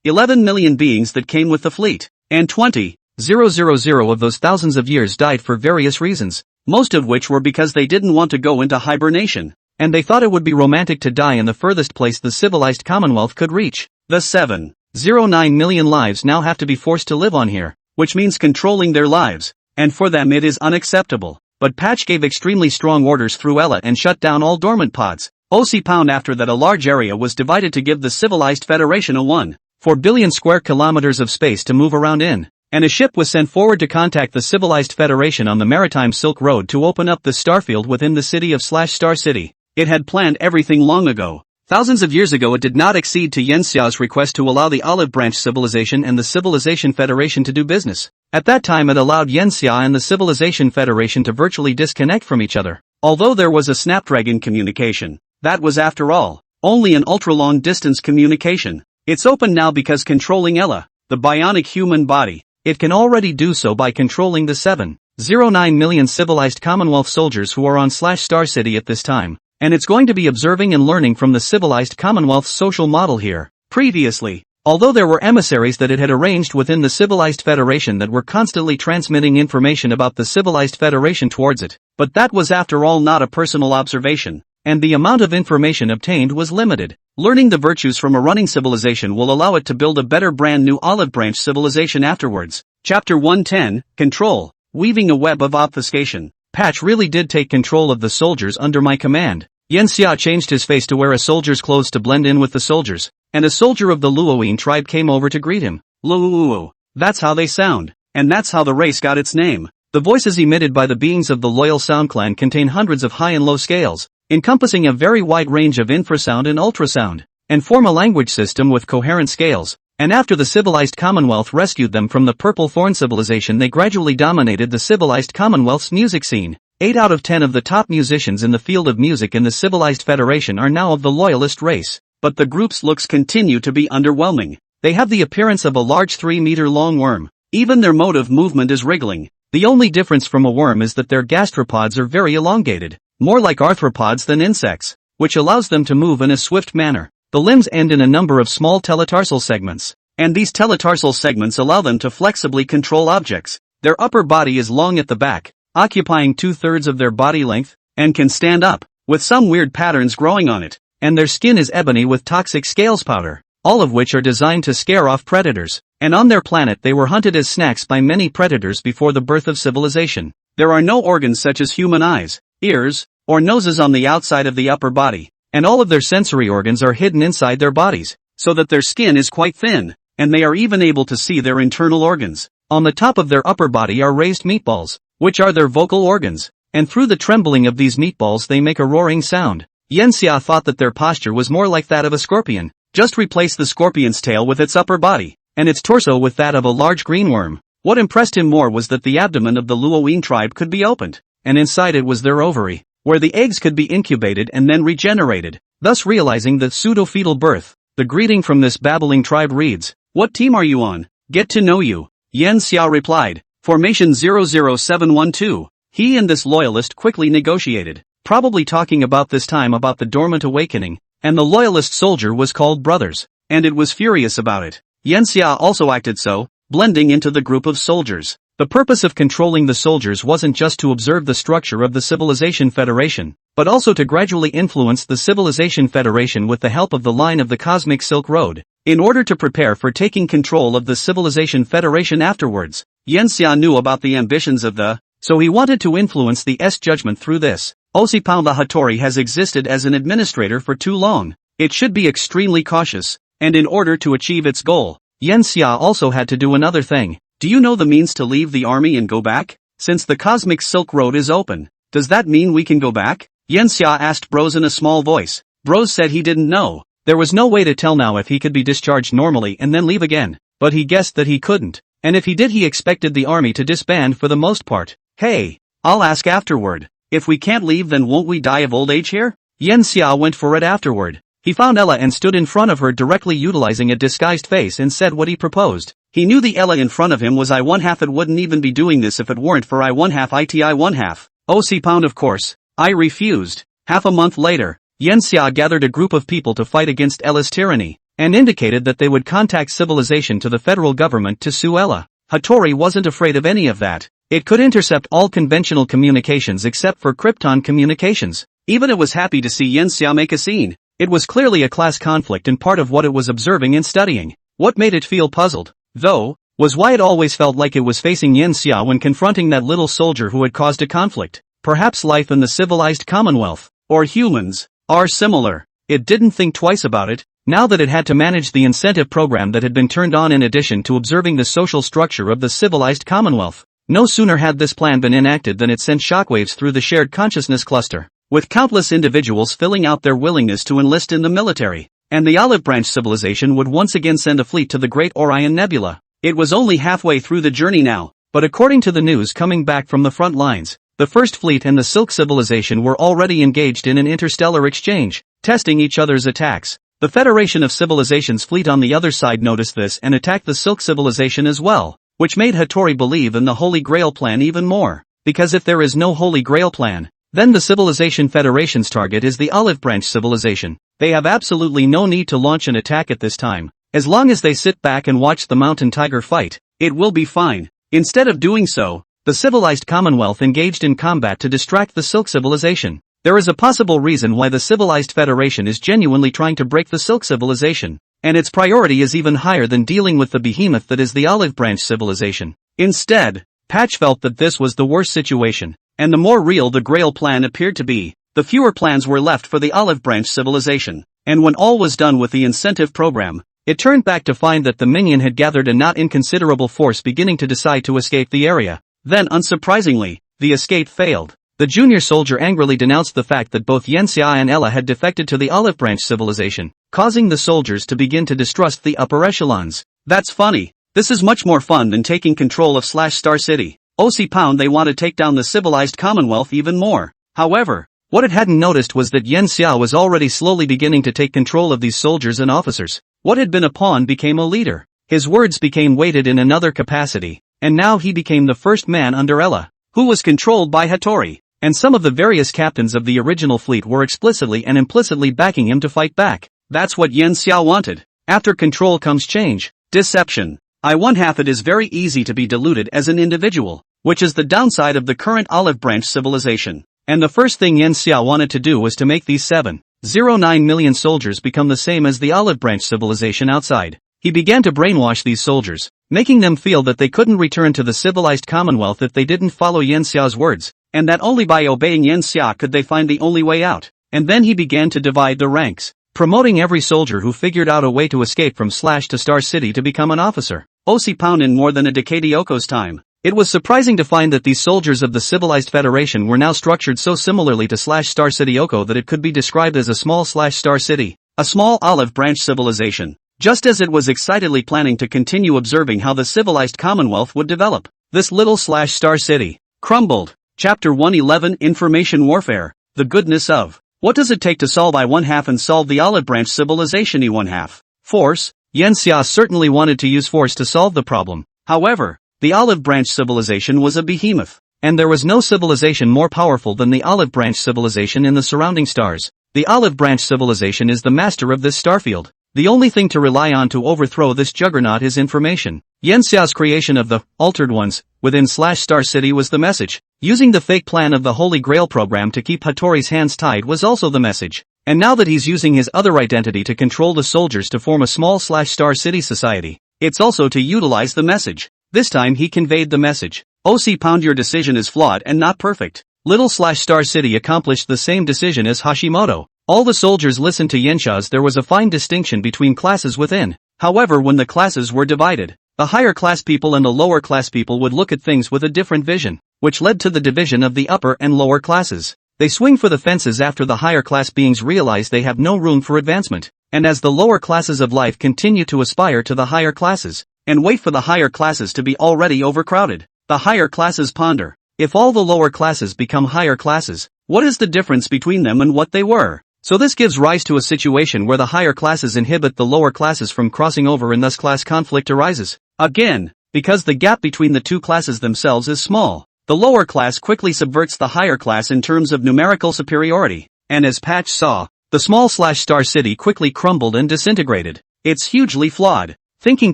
Speaker 1: 11 million beings that came with the fleet, and 20,000 of those thousands of years died for various reasons, most of which were because they didn't want to go into hibernation, and they thought it would be romantic to die in the furthest place the civilized Commonwealth could reach. The 709 million lives now have to be forced to live on here, which means controlling their lives, and for them it is unacceptable. But Patch gave extremely strong orders through Ella and shut down all dormant pods. OC after that a large area was divided to give the civilized Federation a 1.4 billion square kilometers of space to move around in, and a ship was sent forward to contact the civilized Federation on the Maritime Silk Road to open up the starfield within the city of Star City. It had planned everything long ago. Thousands of years ago it did not accede to Yanxia's request to allow the Olive Branch civilization and the Civilization Federation to do business. At that time it allowed Yanxia and the Civilization Federation to virtually disconnect from each other. Although there was a Snapdragon communication, that was after all only an ultra-long distance communication. It's open now because controlling Ella, the bionic human body, it can already do so by controlling the 709 million civilized Commonwealth soldiers who are on Star City at this time, and it's going to be observing and learning from the civilized Commonwealth's social model here. Previously, although there were emissaries that it had arranged within the Civilized Federation that were constantly transmitting information about the Civilized Federation towards it, but that was after all not a personal observation, and the amount of information obtained was limited. Learning the virtues from a running civilization will allow it to build a better brand new Olive Branch civilization afterwards. Chapter 110, Control, Weaving a Web of Obfuscation. Patch really did take control of the soldiers under my command. Yanxia changed his face to wear a soldier's clothes to blend in with the soldiers, and a soldier of the Luoying tribe came over to greet him. Luo, that's how they sound, and that's how the race got its name. The voices emitted by the beings of the loyal Sound Clan contain hundreds of high and low scales, encompassing a very wide range of infrasound and ultrasound, and form a language system with coherent scales. And after the civilized Commonwealth rescued them from the Purple Thorn civilization, they gradually dominated the civilized Commonwealth's music scene. 8 out of 10 of the top musicians in the field of music in the Civilized Federation are now of the Loyalist race, but the group's looks continue to be underwhelming. They have the appearance of a large 3-meter-long worm. Even their mode of movement is wriggling. The only difference from a worm is that their gastropods are very elongated, more like arthropods than insects, which allows them to move in a swift manner. The limbs end in a number of small teletarsal segments, and these teletarsal segments allow them to flexibly control objects. Their upper body is long at the back, occupying 2/3 of their body length, and can stand up, with some weird patterns growing on it, and their skin is ebony with toxic scales powder, all of which are designed to scare off predators, and on their planet they were hunted as snacks by many predators before the birth of civilization. There are no organs such as human eyes, ears, or noses on the outside of the upper body, and all of their sensory organs are hidden inside their bodies, so that their skin is quite thin, and they are even able to see their internal organs. On the top of their upper body are raised meatballs, which are their vocal organs, and through the trembling of these meatballs they make a roaring sound. Yanxia thought that their posture was more like that of a scorpion. Just replace the scorpion's tail with its upper body, and its torso with that of a large greenworm. What impressed him more was that the abdomen of the Luoying tribe could be opened, and inside it was their ovary, where the eggs could be incubated and then regenerated, thus realizing that pseudo-fetal birth. The greeting from this babbling tribe reads, "What team are you on? Get to know you." Yan Xia replied, "Formation 00712. He and this loyalist quickly negotiated, probably talking about this time about the dormant awakening, and the loyalist soldier was called brothers, and it was furious about it. Yan Xia also acted so, blending into the group of soldiers. The purpose of controlling the soldiers wasn't just to observe the structure of the Civilization Federation, but also to gradually influence the Civilization Federation with the help of the line of the Cosmic Silk Road, in order to prepare for taking control of the Civilization Federation afterwards. Yan Xia knew about the ambitions of the, so he wanted to influence the S judgment through this. Osipao the Hattori has existed as an administrator for too long. It should be extremely cautious, and in order to achieve its goal, Yan Xia also had to do another thing. Do you know the means to leave the army and go back? Since the Cosmic Silk Road is open, does that mean we can go back? Yan Xia asked Bros in a small voice. Bros said he didn't know. There was no way to tell now if he could be discharged normally and then leave again, but he guessed that he couldn't, and if he did he expected the army to disband for the most part. Hey, I'll ask afterward. If we can't leave then won't we die of old age here? Yan Xia went for it afterward. He found Ella and stood in front of her directly utilizing a disguised face and said what he proposed. He knew the Ella in front of him was I 1/2 it wouldn't even be doing this if it weren't for I 1/2 iti 1/2. OC pound of course. I refused. Half a month later, Yan Xia gathered a group of people to fight against Ella's tyranny, and indicated that they would contact civilization to the federal government to sue Ella. Hattori wasn't afraid of any of that. It could intercept all conventional communications except for Krypton communications. Even it was happy to see Yan Xia make a scene. It was clearly a class conflict and part of what it was observing and studying. What made it feel puzzled, though, was why it always felt like it was facing Yan Xia when confronting that little soldier who had caused a conflict. Perhaps life in the civilized Commonwealth, or humans, are similar. It didn't think twice about it, now that it had to manage the incentive program that had been turned on in addition to observing the social structure of the civilized Commonwealth. No sooner had this plan been enacted than it sent shockwaves through the shared consciousness cluster, with countless individuals filling out their willingness to enlist in the military, and the Olive Branch civilization would once again send a fleet to the Great Orion Nebula. It was only halfway through the journey now, but according to the news coming back from the front lines, the First Fleet and the Silk Civilization were already engaged in an interstellar exchange, testing each other's attacks. The Federation of Civilizations fleet on the other side noticed this and attacked the Silk Civilization as well, which made Hattori believe in the Holy Grail plan even more, because if there is no Holy Grail plan, then the Civilization Federation's target is the Olive Branch civilization. They have absolutely no need to launch an attack at this time. As long as they sit back and watch the Mountain Tiger fight, it will be fine. Instead of doing so, the civilized Commonwealth engaged in combat to distract the Silk Civilization. There is a possible reason why the Civilized Federation is genuinely trying to break the Silk Civilization, and its priority is even higher than dealing with the behemoth that is the Olive Branch civilization. Instead, Patch felt that this was the worst situation, and the more real the Grail plan appeared to be, the fewer plans were left for the Olive Branch civilization. And when all was done with the incentive program, it turned back to find that the Minion had gathered a not inconsiderable force beginning to decide to escape the area. Then unsurprisingly, the escape failed. The junior soldier angrily denounced the fact that both Yan Xia and Ella had defected to the Olive Branch civilization, causing the soldiers to begin to distrust the upper echelons. That's funny. This is much more fun than taking control of Star City. OC Pound they want to take down the civilized Commonwealth even more. However, what it hadn't noticed was that Yan Xia was already slowly beginning to take control of these soldiers and officers. What had been a pawn became a leader. His words became weighted in another capacity, and now he became the first man under Ella, who was controlled by Hattori. And some of the various captains of the original fleet were explicitly and implicitly backing him to fight back. That's what Yan Xia wanted. After control comes change, deception. I 1/2 it is very easy to be deluded as an individual, which is the downside of the current Olive Branch civilization. And the first thing Yan Xia wanted to do was to make these 7.09 million soldiers become the same as the Olive Branch civilization outside. He began to brainwash these soldiers, making them feel that they couldn't return to the civilized Commonwealth if they didn't follow Yan Xia's words, and that only by obeying Yan Xia could they find the only way out. And then he began to divide the ranks, promoting every soldier who figured out a way to escape from to Star City to become an officer. OC Pound in more than a decade Yoko's time. It was surprising to find that these soldiers of the Civilized Federation were now structured so similarly to Star City Oko that it could be described as a small Star City, a small Olive Branch civilization. just as it was excitedly planning to continue observing how the civilized Commonwealth would develop. This little star city crumbled. Chapter 111 Information Warfare, the goodness of. What does it take to solve I-1/2 and solve the olive branch civilization I-1/2? Force. Yanxia certainly wanted to use force to solve the problem. However, the olive branch civilization was a behemoth, and there was no civilization more powerful than the olive branch civilization in the surrounding stars. The olive branch civilization is the master of this starfield. The only thing to rely on to overthrow this juggernaut is information. Yanxia's creation of the Altered Ones within Star City was the message. Using the fake plan of the Holy Grail program to keep Hattori's hands tied was also the message. And now that he's using his other identity to control the soldiers to form a small Star City society, it's also to utilize the message. This time he conveyed the message. OC Pound, your decision is flawed and not perfect. Little Star City accomplished the same decision as Hashimoto. All the soldiers listened to Yanxia's. There was a fine distinction between classes within. However, when the classes were divided, the higher class people and the lower class people would look at things with a different vision, which led to the division of the upper and lower classes. They swing for the fences after the higher class beings realize they have no room for advancement, and as the lower classes of life continue to aspire to the higher classes, and wait for the higher classes to be already overcrowded, the higher classes ponder, if all the lower classes become higher classes, what is the difference between them and what they were? So this gives rise to a situation where the higher classes inhibit the lower classes from crossing over, and thus class conflict arises. Again, because the gap between the two classes themselves is small, the lower class quickly subverts the higher class in terms of numerical superiority, and as Patch saw, the small Star City quickly crumbled and disintegrated. It's hugely flawed. Thinking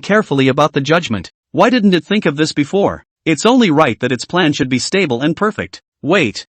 Speaker 1: carefully about the judgment, why didn't it think of this before? It's only right that its plan should be stable and perfect. Wait,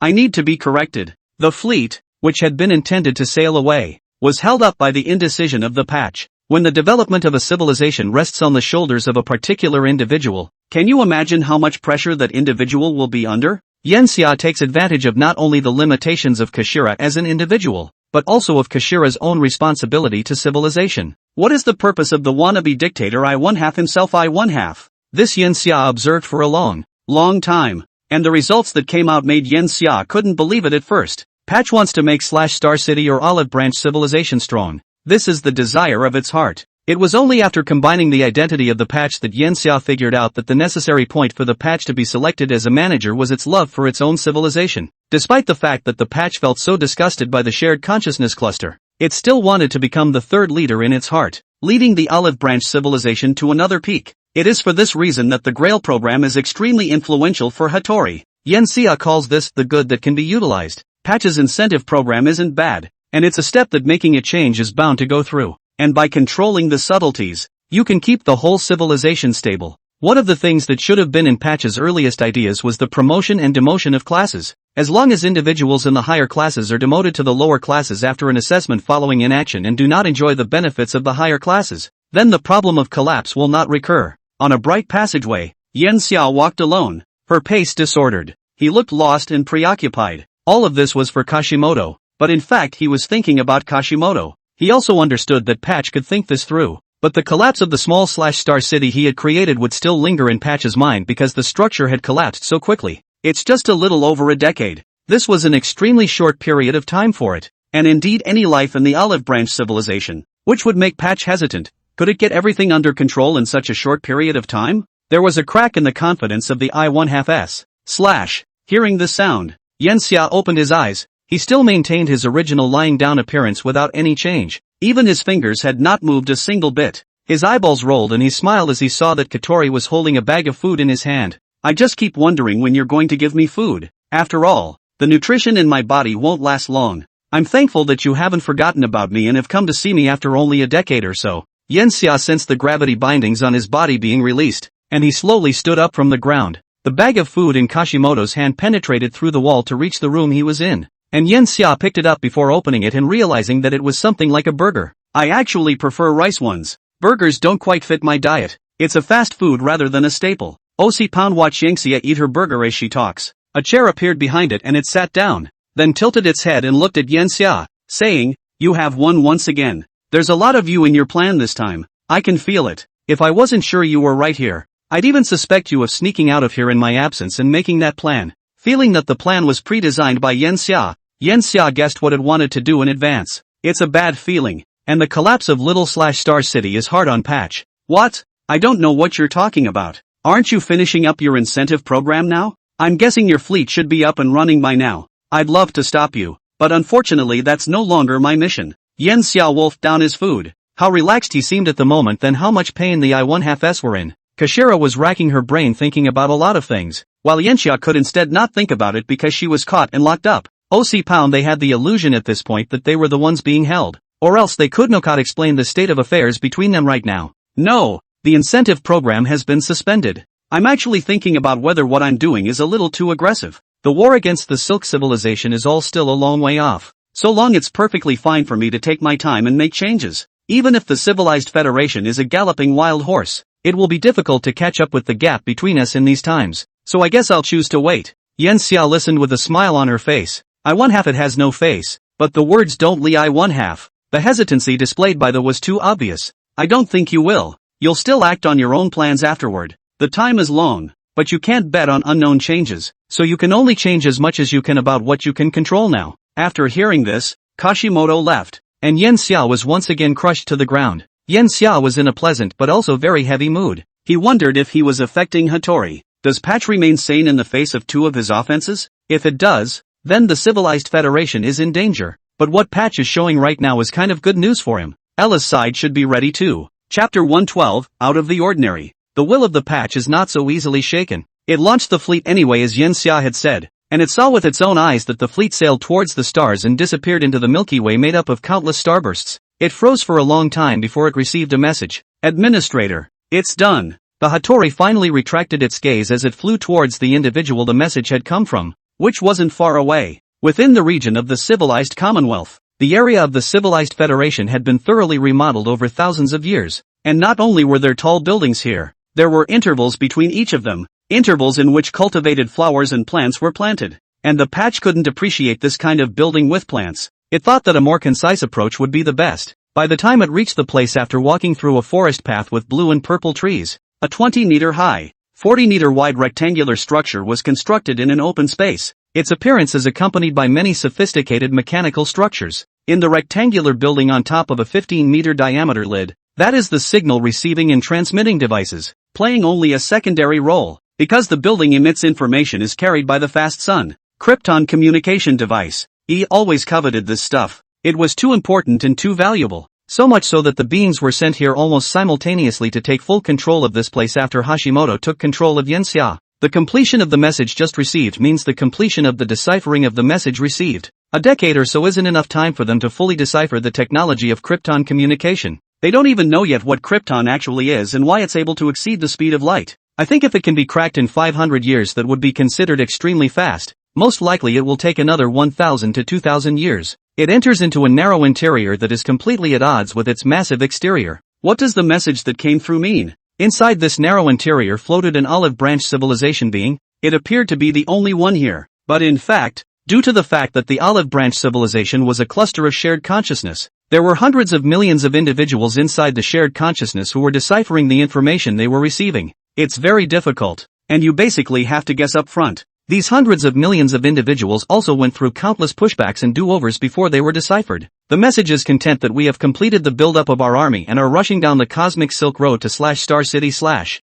Speaker 1: I need to be corrected. The fleet, which had been intended to sail away, was held up by the indecision of the Patch. When the development of a civilization rests on the shoulders of a particular individual, can you imagine how much pressure that individual will be under? Yanxia takes advantage of not only the limitations of Kashira as an individual, but also of Kashira's own responsibility to civilization. What is the purpose of the wannabe dictator I-1/2 himself I-1/2? This Yanxia observed for a long time, and the results that came out made Yanxia couldn't believe it at first. Patch wants to make Star City or Olive Branch civilization strong. This is the desire of its heart. It was only after combining the identity of the Patch that Yanxia figured out that the necessary point for the Patch to be selected as a manager was its love for its own civilization. Despite the fact that the Patch felt so disgusted by the shared consciousness cluster, it still wanted to become the third leader in its heart, leading the Olive Branch civilization to another peak. It is for this reason that the Grail program is extremely influential for Hattori. Yanxia calls this the good that can be utilized. Patch's incentive program isn't bad, and it's a step that making a change is bound to go through. And by controlling the subtleties, you can keep the whole civilization stable. One of the things that should have been in Patch's earliest ideas was the promotion and demotion of classes. As long as individuals in the higher classes are demoted to the lower classes after an assessment following inaction and do not enjoy the benefits of the higher classes, then the problem of collapse will not recur. On a bright passageway, Yanxia walked alone, her pace disordered. He looked lost and preoccupied. All of this was for Kashimoto, but in fact he was thinking about Kashimoto. He also understood that Patch could think this through, but the collapse of the small Star City he had created would still linger in Patch's mind because the structure had collapsed so quickly. It's just a little over a decade. This was an extremely short period of time for it, and indeed any life in the Olive Branch civilization, which would make Patch hesitant. Could it get everything under control in such a short period of time? There was a crack in the confidence of the I-1/2s. Hearing the sound, Yanxia opened his eyes. He still maintained his original lying down appearance without any change. Even his fingers had not moved a single bit. His eyeballs rolled and he smiled as he saw that Katori was holding a bag of food in his hand. I just keep wondering when you're going to give me food. After all, the nutrition in my body won't last long. I'm thankful that you haven't forgotten about me and have come to see me after only a decade or so. Yanxia sensed the gravity bindings on his body being released, and he slowly stood up from the ground. The bag of food in Kashimoto's hand penetrated through the wall to reach the room he was in, and Yanxia picked it up before opening it and realizing that it was something like a burger. I actually prefer rice ones. Burgers don't quite fit my diet. It's a fast food rather than a staple. OC Pound watched Yanxia eat her burger as she talks. A chair appeared behind it and it sat down, then tilted its head and looked at Yanxia, saying, "You have won once again. There's a lot of you in your plan this time. I can feel it. If I wasn't sure you were right here, I'd even suspect you of sneaking out of here in my absence and making that plan." Feeling that the plan was pre-designed by Yanxia, Yanxia guessed what it wanted to do in advance. It's a bad feeling. and the collapse of Little/Star City is hard on Patch. What? I don't know what you're talking about. Aren't you finishing up your incentive program now? I'm guessing your fleet should be up and running by now. I'd love to stop you, but unfortunately that's no longer my mission. Yan Xia wolfed down his food. How relaxed he seemed at the moment, then how much pain the I1/2s were in. Kashira was racking her brain thinking about a lot of things, while Yanxia could instead not think about it because she was caught and locked up. OC Pound, they had the illusion at this point that they were the ones being held, or else they could not explain the state of affairs between them right now. No, the incentive program has been suspended. I'm actually thinking about whether what I'm doing is a little too aggressive. The war against the Silk civilization is all still a long way off. So long it's perfectly fine for me to take my time and make changes. Even if the civilized federation is a galloping wild horse, it will be difficult to catch up with the gap between us in these times, so I guess I'll choose to wait. Yan Xia listened with a smile on her face. I1/2 it has no face, but the words don't lie I1/2. The hesitancy displayed by the was too obvious. I don't think you will. You'll still act on your own plans afterward. The time is long, but you can't bet on unknown changes, so you can only change as much as you can about what you can control now. After hearing this, Kashimoto left, and Yan Xia was once again crushed to the ground. Yan Xia was in a pleasant but also very heavy mood. He wondered if he was affecting Hattori. Does Patch remain sane in the face of two of his offenses? If it does, then the civilized federation is in danger. But what Patch is showing right now is kind of good news for him. Ella's side should be ready too. Chapter 112, Out of the Ordinary. The will of the Patch is not so easily shaken. It launched the fleet anyway, as Yan Xia had said, and it saw with its own eyes that the fleet sailed towards the stars and disappeared into the Milky Way made up of countless starbursts. It froze for a long time before it received a message. Administrator, it's done. The Hattori finally retracted its gaze as it flew towards the individual the message had come from, which wasn't far away. Within the region of the civilized Commonwealth, the area of the civilized Federation had been thoroughly remodeled over thousands of years, and not only were there tall buildings here, there were intervals between each of them, intervals in which cultivated flowers and plants were planted, and the Patch couldn't appreciate this kind of building with plants. It thought that a more concise approach would be the best. By the time it reached the place after walking through a forest path with blue and purple trees, a 20-meter high, 40-meter wide rectangular structure was constructed in an open space. Its appearance is accompanied by many sophisticated mechanical structures. In the rectangular building on top of a 15-meter diameter lid, that is the signal receiving and transmitting devices, playing only a secondary role, because the building emits information is carried by the fast sun. Krypton communication device. He always coveted this stuff. It was too important and too valuable. So much so that the beings were sent here almost simultaneously to take full control of this place after Hashimoto took control of Yanxia. The completion of the message just received means the completion of the deciphering of the message received. A decade or so isn't enough time for them to fully decipher the technology of Krypton communication. They don't even know yet what Krypton actually is and why it's able to exceed the speed of light. I think if it can be cracked in 500 years, that would be considered extremely fast. Most likely it will take another 1,000 to 2,000 years. It enters into a narrow interior that is completely at odds with its massive exterior. What does the message that came through mean? Inside this narrow interior floated an olive branch civilization being. It appeared to be the only one here. But in fact, due to the fact that the olive branch civilization was a cluster of shared consciousness, there were hundreds of millions of individuals inside the shared consciousness who were deciphering the information they were receiving. It's very difficult, and you basically have to guess up front. These hundreds of millions of individuals also went through countless pushbacks and do-overs before they were deciphered. The message is content that we have completed the build-up of our army and are rushing down the cosmic Silk Road to /Star City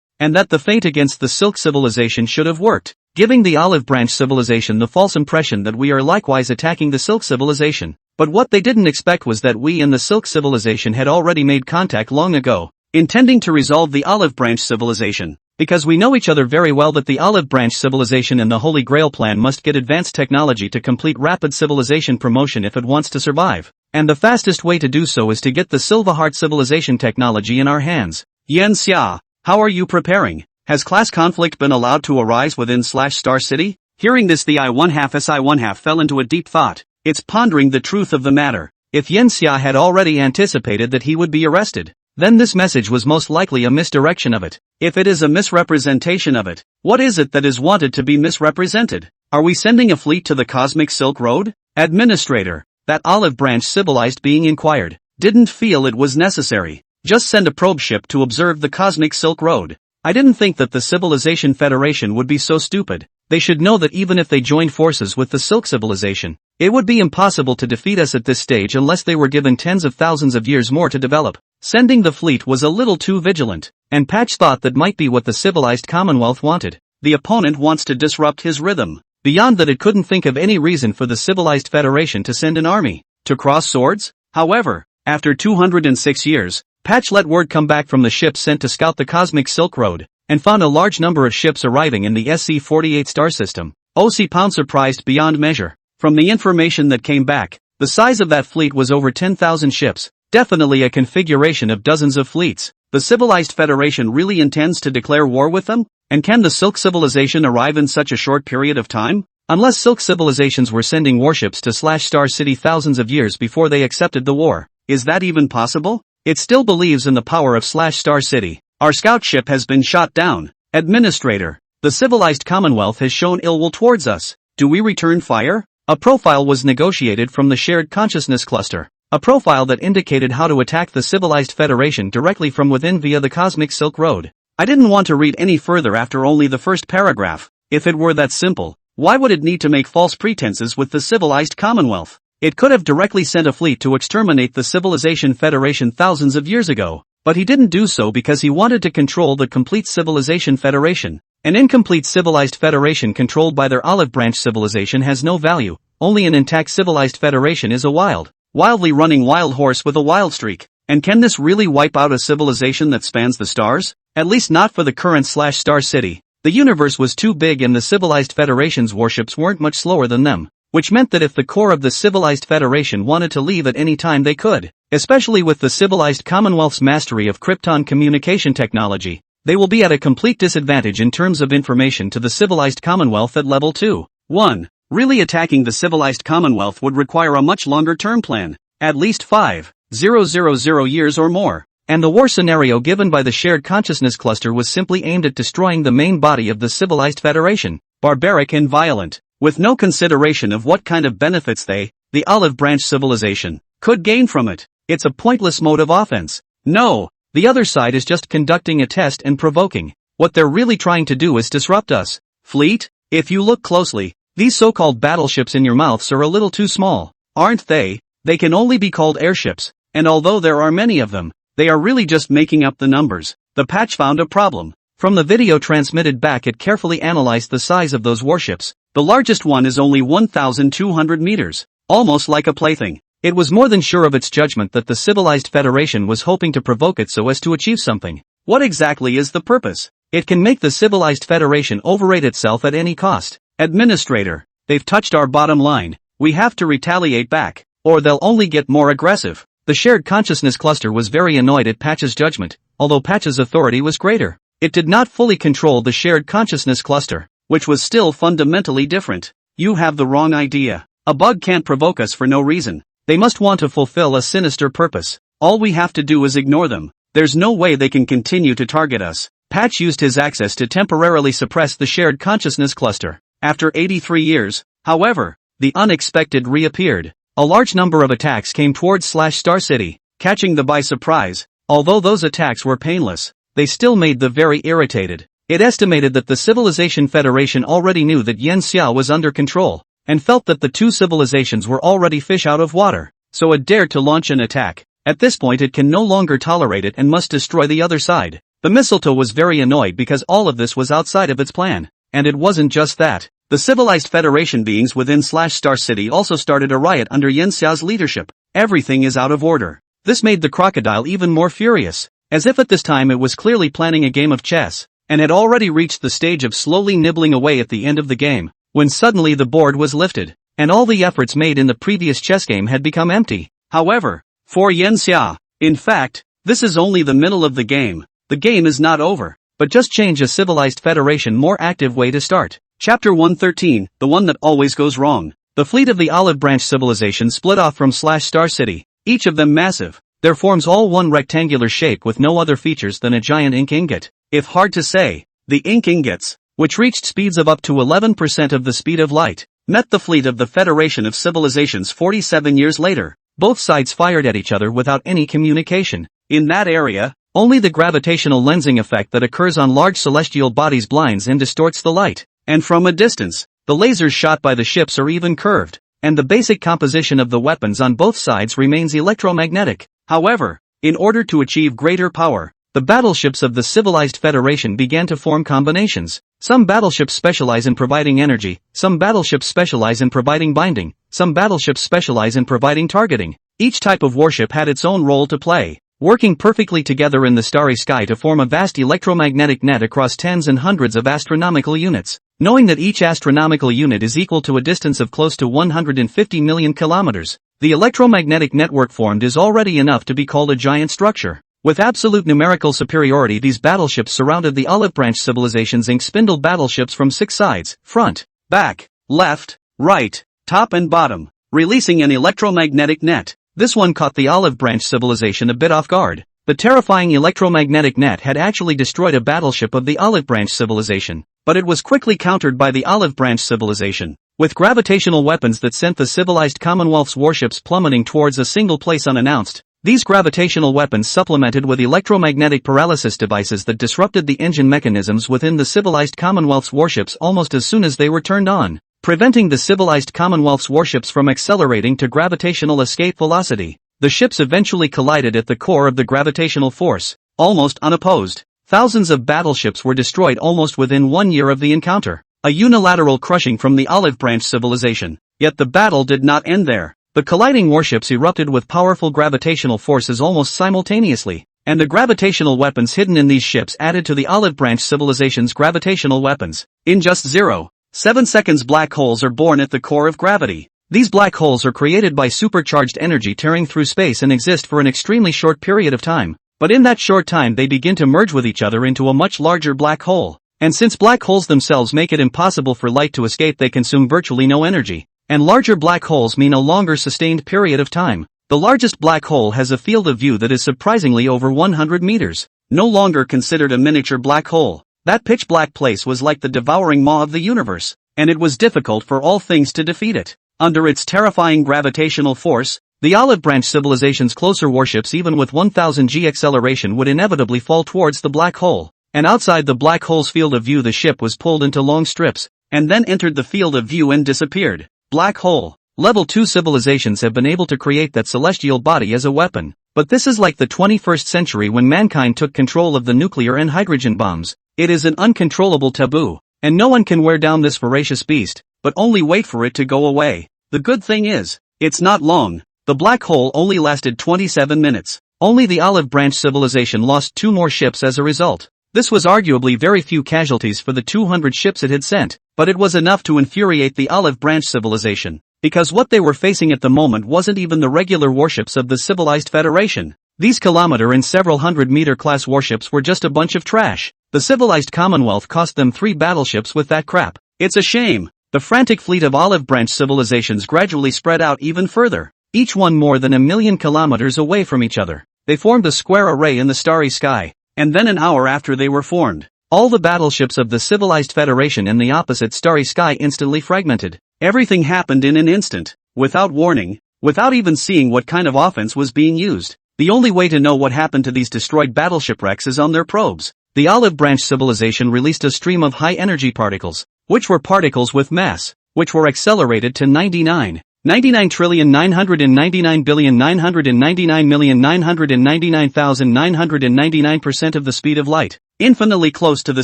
Speaker 1: / and that the feint against the Silk civilization should have worked, giving the olive branch civilization the false impression that we are likewise attacking the Silk civilization. But what they didn't expect was that we and the Silk civilization had already made contact long ago, intending to resolve the olive branch civilization. Because we know each other very well that the Olive Branch civilization and the Holy Grail plan must get advanced technology to complete rapid civilization promotion if it wants to survive. And the fastest way to do so is to get the Silverheart civilization technology in our hands. Yan Xia, how are you preparing? Has class conflict been allowed to arise within /Star City? Hearing this, the I1/2 fell into a deep thought. It's pondering the truth of the matter. If Yan Xia had already anticipated that he would be arrested, then this message was most likely a misdirection of it. If it is a misrepresentation of it, what is it that is wanted to be misrepresented? Are we sending a fleet to the cosmic Silk Road? Administrator, that olive branch civilized being inquired, didn't feel it was necessary. Just send a probe ship to observe the cosmic Silk Road. I didn't think that the Civilization Federation would be so stupid. They should know that even if they joined forces with the Silk civilization, it would be impossible to defeat us at this stage unless they were given tens of thousands of years more to develop. Sending the fleet was a little too vigilant, and Patch thought that might be what the civilized Commonwealth wanted. The opponent wants to disrupt his rhythm. Beyond that, it couldn't think of any reason for the civilized Federation to send an army to cross swords. However, after 206 years, Patch let word come back from the ships sent to scout the cosmic Silk Road, and found a large number of ships arriving in the SC-48 star system. OC Pound surprised beyond measure. From the information that came back, the size of that fleet was over 10,000 ships, definitely a configuration of dozens of fleets. The civilized Federation really intends to declare war with them? And can the Silk civilization arrive in such a short period of time? Unless Silk civilizations were sending warships to Star City thousands of years before they accepted the war. Is that even possible? It still believes in the power of Star City. Our scout ship has been shot down. Administrator, the civilized Commonwealth has shown ill will towards us. Do we return fire? A profile was negotiated from the shared consciousness cluster. A profile that indicated how to attack the civilized Federation directly from within via the cosmic Silk Road. I didn't want to read any further after only the first paragraph. If it were that simple, why would it need to make false pretenses with the civilized Commonwealth? It could have directly sent a fleet to exterminate the Civilization Federation thousands of years ago. But he didn't do so because he wanted to control the complete Civilization Federation. An incomplete civilized federation controlled by their olive branch civilization has no value. Only an intact civilized federation is a wildly running wild horse with a wild streak. And can this really wipe out a civilization that spans the stars? At least not for the current Star City. The universe was too big and the civilized federation's warships weren't much slower than them. Which meant that if the core of the civilized federation wanted to leave at any time they could. Especially with the civilized Commonwealth's mastery of Krypton communication technology, they will be at a complete disadvantage in terms of information to the civilized Commonwealth at level 2. 1. Really attacking the civilized Commonwealth would require a much longer term plan, at least 5,000 years or more. And the war scenario given by the shared consciousness cluster was simply aimed at destroying the main body of the civilized federation, barbaric and violent, with no consideration of what kind of benefits they, the olive branch civilization, could gain from it. It's a pointless mode of offense. No, the other side is just conducting a test and provoking. What they're really trying to do is disrupt us. Fleet? If you look closely, these so-called battleships in your mouths are a little too small, aren't they? They can only be called airships, and although there are many of them, they are really just making up the numbers. The patch found a problem. From the video transmitted back, it carefully analyzed the size of those warships. The largest one is only 1,200 meters, almost like a plaything. It was more than sure of its judgment that the civilized federation was hoping to provoke it so as to achieve something. What exactly is the purpose? It can make the civilized federation overrate itself at any cost. Administrator, they've touched our bottom line. We have to retaliate back, or they'll only get more aggressive. The shared consciousness cluster was very annoyed at Patch's judgment, although Patch's authority was greater. It did not fully control the shared consciousness cluster, which was still fundamentally different. You have the wrong idea. A bug can't provoke us for no reason. They must want to fulfill a sinister purpose. All we have to do is ignore them. There's no way they can continue to target us. Patch used his access to temporarily suppress the shared consciousness cluster. After 83 years, however, the unexpected reappeared. A large number of attacks came towards Star City, catching them by surprise. Although those attacks were painless, they still made them very irritated. It estimated that the Civilization Federation already knew that Yen Xia was under control, and felt that the two civilizations were already fish out of water, so it dared to launch an attack. At this point it can no longer tolerate it and must destroy the other side. The mistletoe was very annoyed because all of this was outside of its plan. And it wasn't just that. The civilized Federation beings within Star City also started a riot under Yen Xiao's leadership. Everything is out of order. This made the crocodile even more furious, as if at this time it was clearly planning a game of chess, and had already reached the stage of slowly nibbling away at the end of the game, when suddenly the board was lifted, and all the efforts made in the previous chess game had become empty. However, for Yen Xia, in fact, this is only the middle of the game. The game is not over, but just change a civilized federation more active way to start. Chapter 113, the one that always goes wrong. The fleet of the Olive Branch civilization split off from Star City, each of them massive. Their forms all one rectangular shape with no other features than a giant ink ingot. If hard to say, the ink ingots, which reached speeds of up to 11% of the speed of light, met the fleet of the Federation of Civilizations 47 years later. Both sides fired at each other without any communication. In that area, only the gravitational lensing effect that occurs on large celestial bodies blinds and distorts the light, and from a distance, the lasers shot by the ships are even curved, and the basic composition of the weapons on both sides remains electromagnetic. However, in order to achieve greater power, the battleships of the civilized Federation began to form combinations. Some battleships specialize in providing energy, some battleships specialize in providing binding, some battleships specialize in providing targeting. Each type of warship had its own role to play, working perfectly together in the starry sky to form a vast electromagnetic net across tens and hundreds of astronomical units. Knowing that each astronomical unit is equal to a distance of close to 150 million kilometers, the electromagnetic network formed is already enough to be called a giant structure. With absolute numerical superiority, these battleships surrounded the Olive Branch Civilization's ink-spindled battleships from 6 sides: front, back, left, right, top and bottom, releasing an electromagnetic net. This one caught the Olive Branch Civilization a bit off guard. The terrifying electromagnetic net had actually destroyed a battleship of the Olive Branch Civilization, but it was quickly countered by the Olive Branch Civilization, with gravitational weapons that sent the civilized Commonwealth's warships plummeting towards a single place unannounced. These gravitational weapons supplemented with electromagnetic paralysis devices that disrupted the engine mechanisms within the civilized Commonwealth's warships almost as soon as they were turned on, preventing the civilized Commonwealth's warships from accelerating to gravitational escape velocity. The ships eventually collided at the core of the gravitational force, almost unopposed. Thousands of battleships were destroyed almost within 1 year of the encounter, a unilateral crushing from the Olive Branch Civilization. Yet the battle did not end there. The colliding warships erupted with powerful gravitational forces almost simultaneously, and the gravitational weapons hidden in these ships added to the Olive Branch Civilization's gravitational weapons. In just 0.7 seconds, black holes are born at the core of gravity. These black holes are created by supercharged energy tearing through space and exist for an extremely short period of time. But in that short time they begin to merge with each other into a much larger black hole. And since black holes themselves make it impossible for light to escape, they consume virtually no energy. And larger black holes mean a longer sustained period of time. The largest black hole has a field of view that is surprisingly over 100 meters. No longer considered a miniature black hole, that pitch black place was like the devouring maw of the universe, and it was difficult for all things to defeat it. Under its terrifying gravitational force, the Olive Branch Civilization's closer warships, even with 1000 g acceleration, would inevitably fall towards the black hole. And outside the black hole's field of view, the ship was pulled into long strips, and then entered the field of view and disappeared. Black hole. Level 2 civilizations have been able to create that celestial body as a weapon, but this is like the 21st century when mankind took control of the nuclear and hydrogen bombs. It is an uncontrollable taboo, and no one can wear down this voracious beast, but only wait for it to go away. The good thing is, it's not long. The black hole only lasted 27 minutes. Only the Olive Branch Civilization lost 2 more ships as a result. This was arguably very few casualties for the 200 ships it had sent, but it was enough to infuriate the Olive Branch Civilization, because what they were facing at the moment wasn't even the regular warships of the civilized Federation. These kilometer and several hundred meter class warships were just a bunch of trash. The civilized Commonwealth cost them 3 battleships with that crap. It's a shame. The frantic fleet of Olive Branch civilizations gradually spread out even further, each one more than 1 million kilometers away from each other. They formed a square array in the starry sky. And then an hour after they were formed, all the battleships of the civilized Federation in the opposite starry sky instantly fragmented. Everything happened in an instant, without warning, without even seeing what kind of offense was being used. The only way to know what happened to these destroyed battleship wrecks is on their probes. The Olive Branch Civilization released a stream of high-energy particles, which were particles with mass, which were accelerated to 99,999,999,999,999,999% of the speed of light, infinitely close to the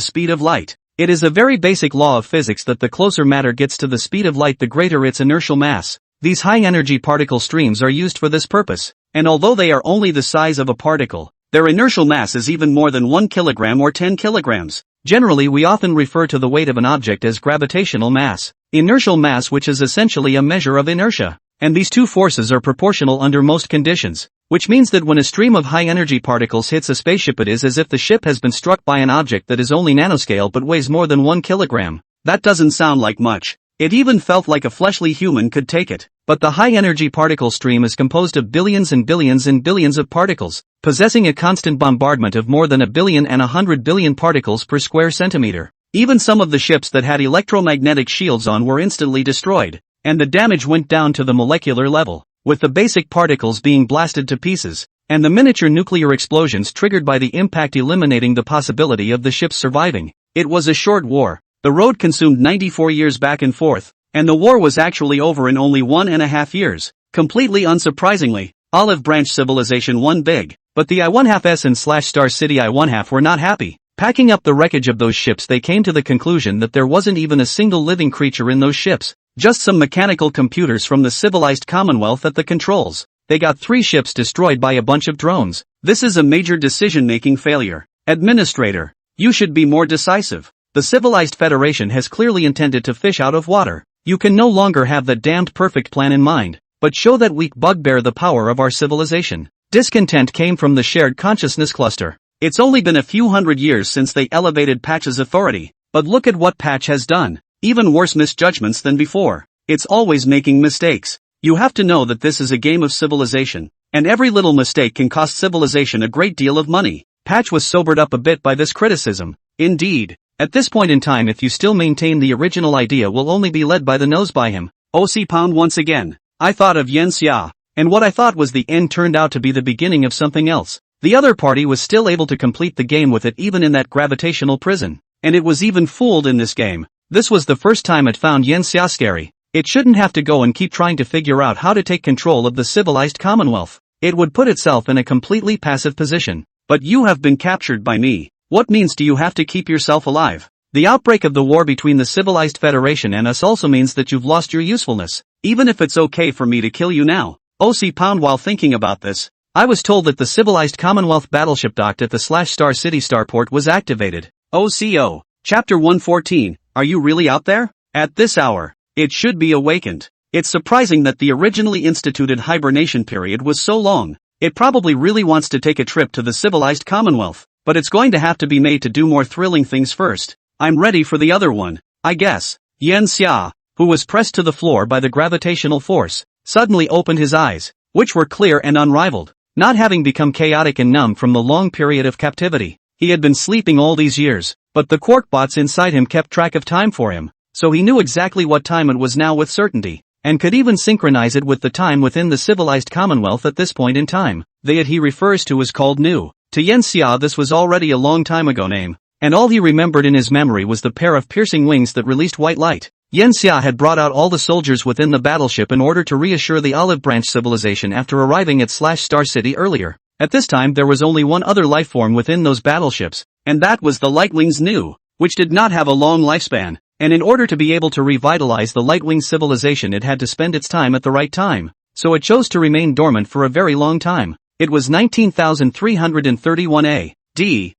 Speaker 1: speed of light. It is a very basic law of physics that the closer matter gets to the speed of light, the greater its inertial mass. These high-energy particle streams are used for this purpose, and although they are only the size of a particle, their inertial mass is even more than 1 kilogram or 10 kilograms. Generally, we often refer to the weight of an object as gravitational mass, inertial mass, which is essentially a measure of inertia. And these two forces are proportional under most conditions, which means that when a stream of high-energy particles hits a spaceship, it is as if the ship has been struck by an object that is only nanoscale but weighs more than 1 kilogram. That doesn't sound like much. It even felt like a fleshly human could take it. But the high-energy particle stream is composed of billions and billions and billions of particles, possessing a constant bombardment of more than 1 billion and 100 billion particles per square centimeter. Even some of the ships that had electromagnetic shields on were instantly destroyed, and the damage went down to the molecular level, with the basic particles being blasted to pieces, and the miniature nuclear explosions triggered by the impact eliminating the possibility of the ships surviving. It was a short war, The road consumed 94 years back and forth, and the war was actually over in only 1.5 years. Completely unsurprisingly, Olive Branch Civilization won big, but the I-1/2s and Star City I-1/2 were not happy. Packing up the wreckage of those ships, they came to the conclusion that there wasn't even a single living creature in those ships, just some mechanical computers from the civilized Commonwealth at the controls. They got 3 ships destroyed by a bunch of drones. This is a major decision-making failure. Administrator, you should be more decisive. The civilized Federation has clearly intended to fish out of water. You can no longer have that damned perfect plan in mind, but show that weak bugbear the power of our civilization. Discontent came from the shared consciousness cluster. It's only been a few hundred years since they elevated Patch's authority, but look at what Patch has done. Even worse misjudgments than before. It's always making mistakes. You have to know that this is a game of civilization, and every little mistake can cost civilization a great deal of money. Patch was sobered up a bit by this criticism. Indeed, at this point in time, if you still maintain the original idea, will only be led by the nose by him. OC Pound once again. I thought of Yen Xia, and what I thought was the end turned out to be the beginning of something else. The other party was still able to complete the game with it even in that gravitational prison, and it was even fooled in this game. This was the first time it found Yen Xia scary. It shouldn't have to go and keep trying to figure out how to take control of the civilized Commonwealth. It would put itself in a completely passive position. But you have been captured by me. What means do you have to keep yourself alive? The outbreak of the war between the civilized Federation and us also means that you've lost your usefulness. Even if it's okay for me to kill you now. OC Pound. While thinking about this, I was told that the civilized Commonwealth battleship docked at the Star City starport was activated. OCO. Chapter 114. Are you really out there? At this hour, it should be awakened. It's surprising that the originally instituted hibernation period was so long. It probably really wants to take a trip to the civilized Commonwealth, but it's going to have to be made to do more thrilling things first. I'm ready for the other one, I guess. Yen Xia, who was pressed to the floor by the gravitational force, suddenly opened his eyes, which were clear and unrivaled, not having become chaotic and numb from the long period of captivity. He had been sleeping all these years, but the quark bots inside him kept track of time for him, so he knew exactly what time it was now with certainty, and could even synchronize it with the time within the civilized Commonwealth at this point in time. The it he refers to is called new. To Yen Xia this was already a long time ago name, and all he remembered in his memory was the pair of piercing wings that released white light. Yen Xia had brought out all the soldiers within the battleship in order to reassure the Olive Branch civilization after arriving at Star City earlier. At this time there was only one other lifeform within those battleships, and that was the Lightwings Nu, which did not have a long lifespan, and in order to be able to revitalize the Lightwing civilization it had to spend its time at the right time, so it chose to remain dormant for a very long time. It was 19,331 A.D.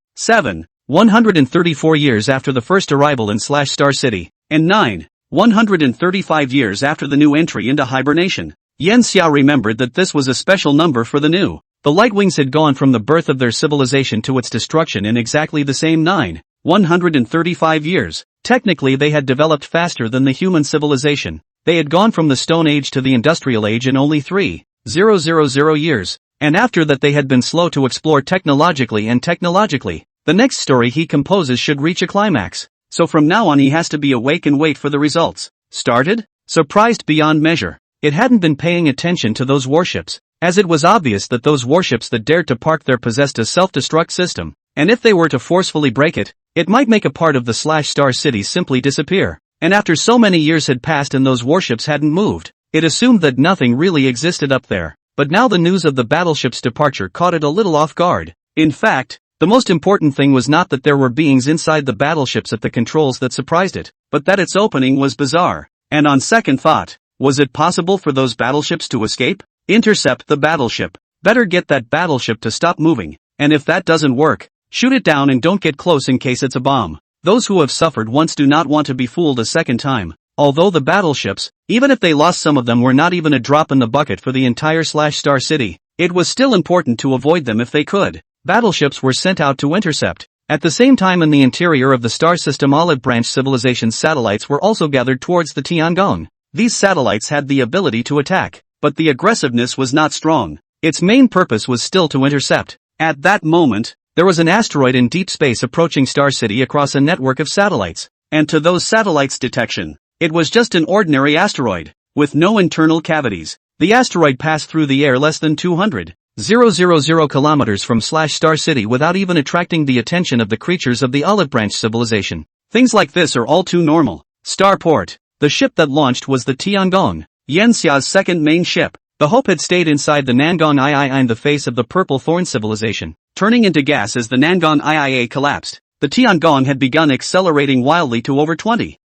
Speaker 1: 134 years after the first arrival in Star City, and 135 years after the new entry into hibernation. Yen Xia remembered that this was a special number for the new. The Lightwings had gone from the birth of their civilization to its destruction in exactly the same 135 years. Technically they had developed faster than the human civilization. They had gone from the Stone Age to the Industrial Age in only 3,000 years, and after that they had been slow to explore technologically. The next story he composes should reach a climax, so from now on he has to be awake and wait for the results. Started? Surprised beyond measure. It hadn't been paying attention to those warships, as it was obvious that those warships that dared to park there possessed a self-destruct system, and if they were to forcefully break it, it might make a part of the Star City simply disappear. And after so many years had passed and those warships hadn't moved, it assumed that nothing really existed up there. But now the news of the battleship's departure caught it a little off guard. In fact, the most important thing was not that there were beings inside the battleships at the controls that surprised it, but that its opening was bizarre. And on second thought, was it possible for those battleships to escape? Intercept the battleship. Better get that battleship to stop moving, and if that doesn't work, shoot it down and don't get close in case it's a bomb. Those who have suffered once do not want to be fooled a second time. Although the battleships, even if they lost some of them, were not even a drop in the bucket for the entire Star City, it was still important to avoid them if they could. Battleships were sent out to intercept. At the same time in the interior of the star system Olive Branch civilization's satellites were also gathered towards the Tiangong. These satellites had the ability to attack, but the aggressiveness was not strong. Its main purpose was still to intercept. At that moment, there was an asteroid in deep space approaching Star City across a network of satellites, and to those satellites' detection, it was just an ordinary asteroid, with no internal cavities. The asteroid passed through the air less than 200,000 kilometers from Star City without even attracting the attention of the creatures of the Olive Branch civilization. Things like this are all too normal. Starport. The ship that launched was the Tiangong, Yanxia's second main ship. The Hope had stayed inside the Nangong III in the face of the Purple Thorn civilization, turning into gas as the Nangong IIA collapsed. The Tiangong had begun accelerating wildly to over 20,000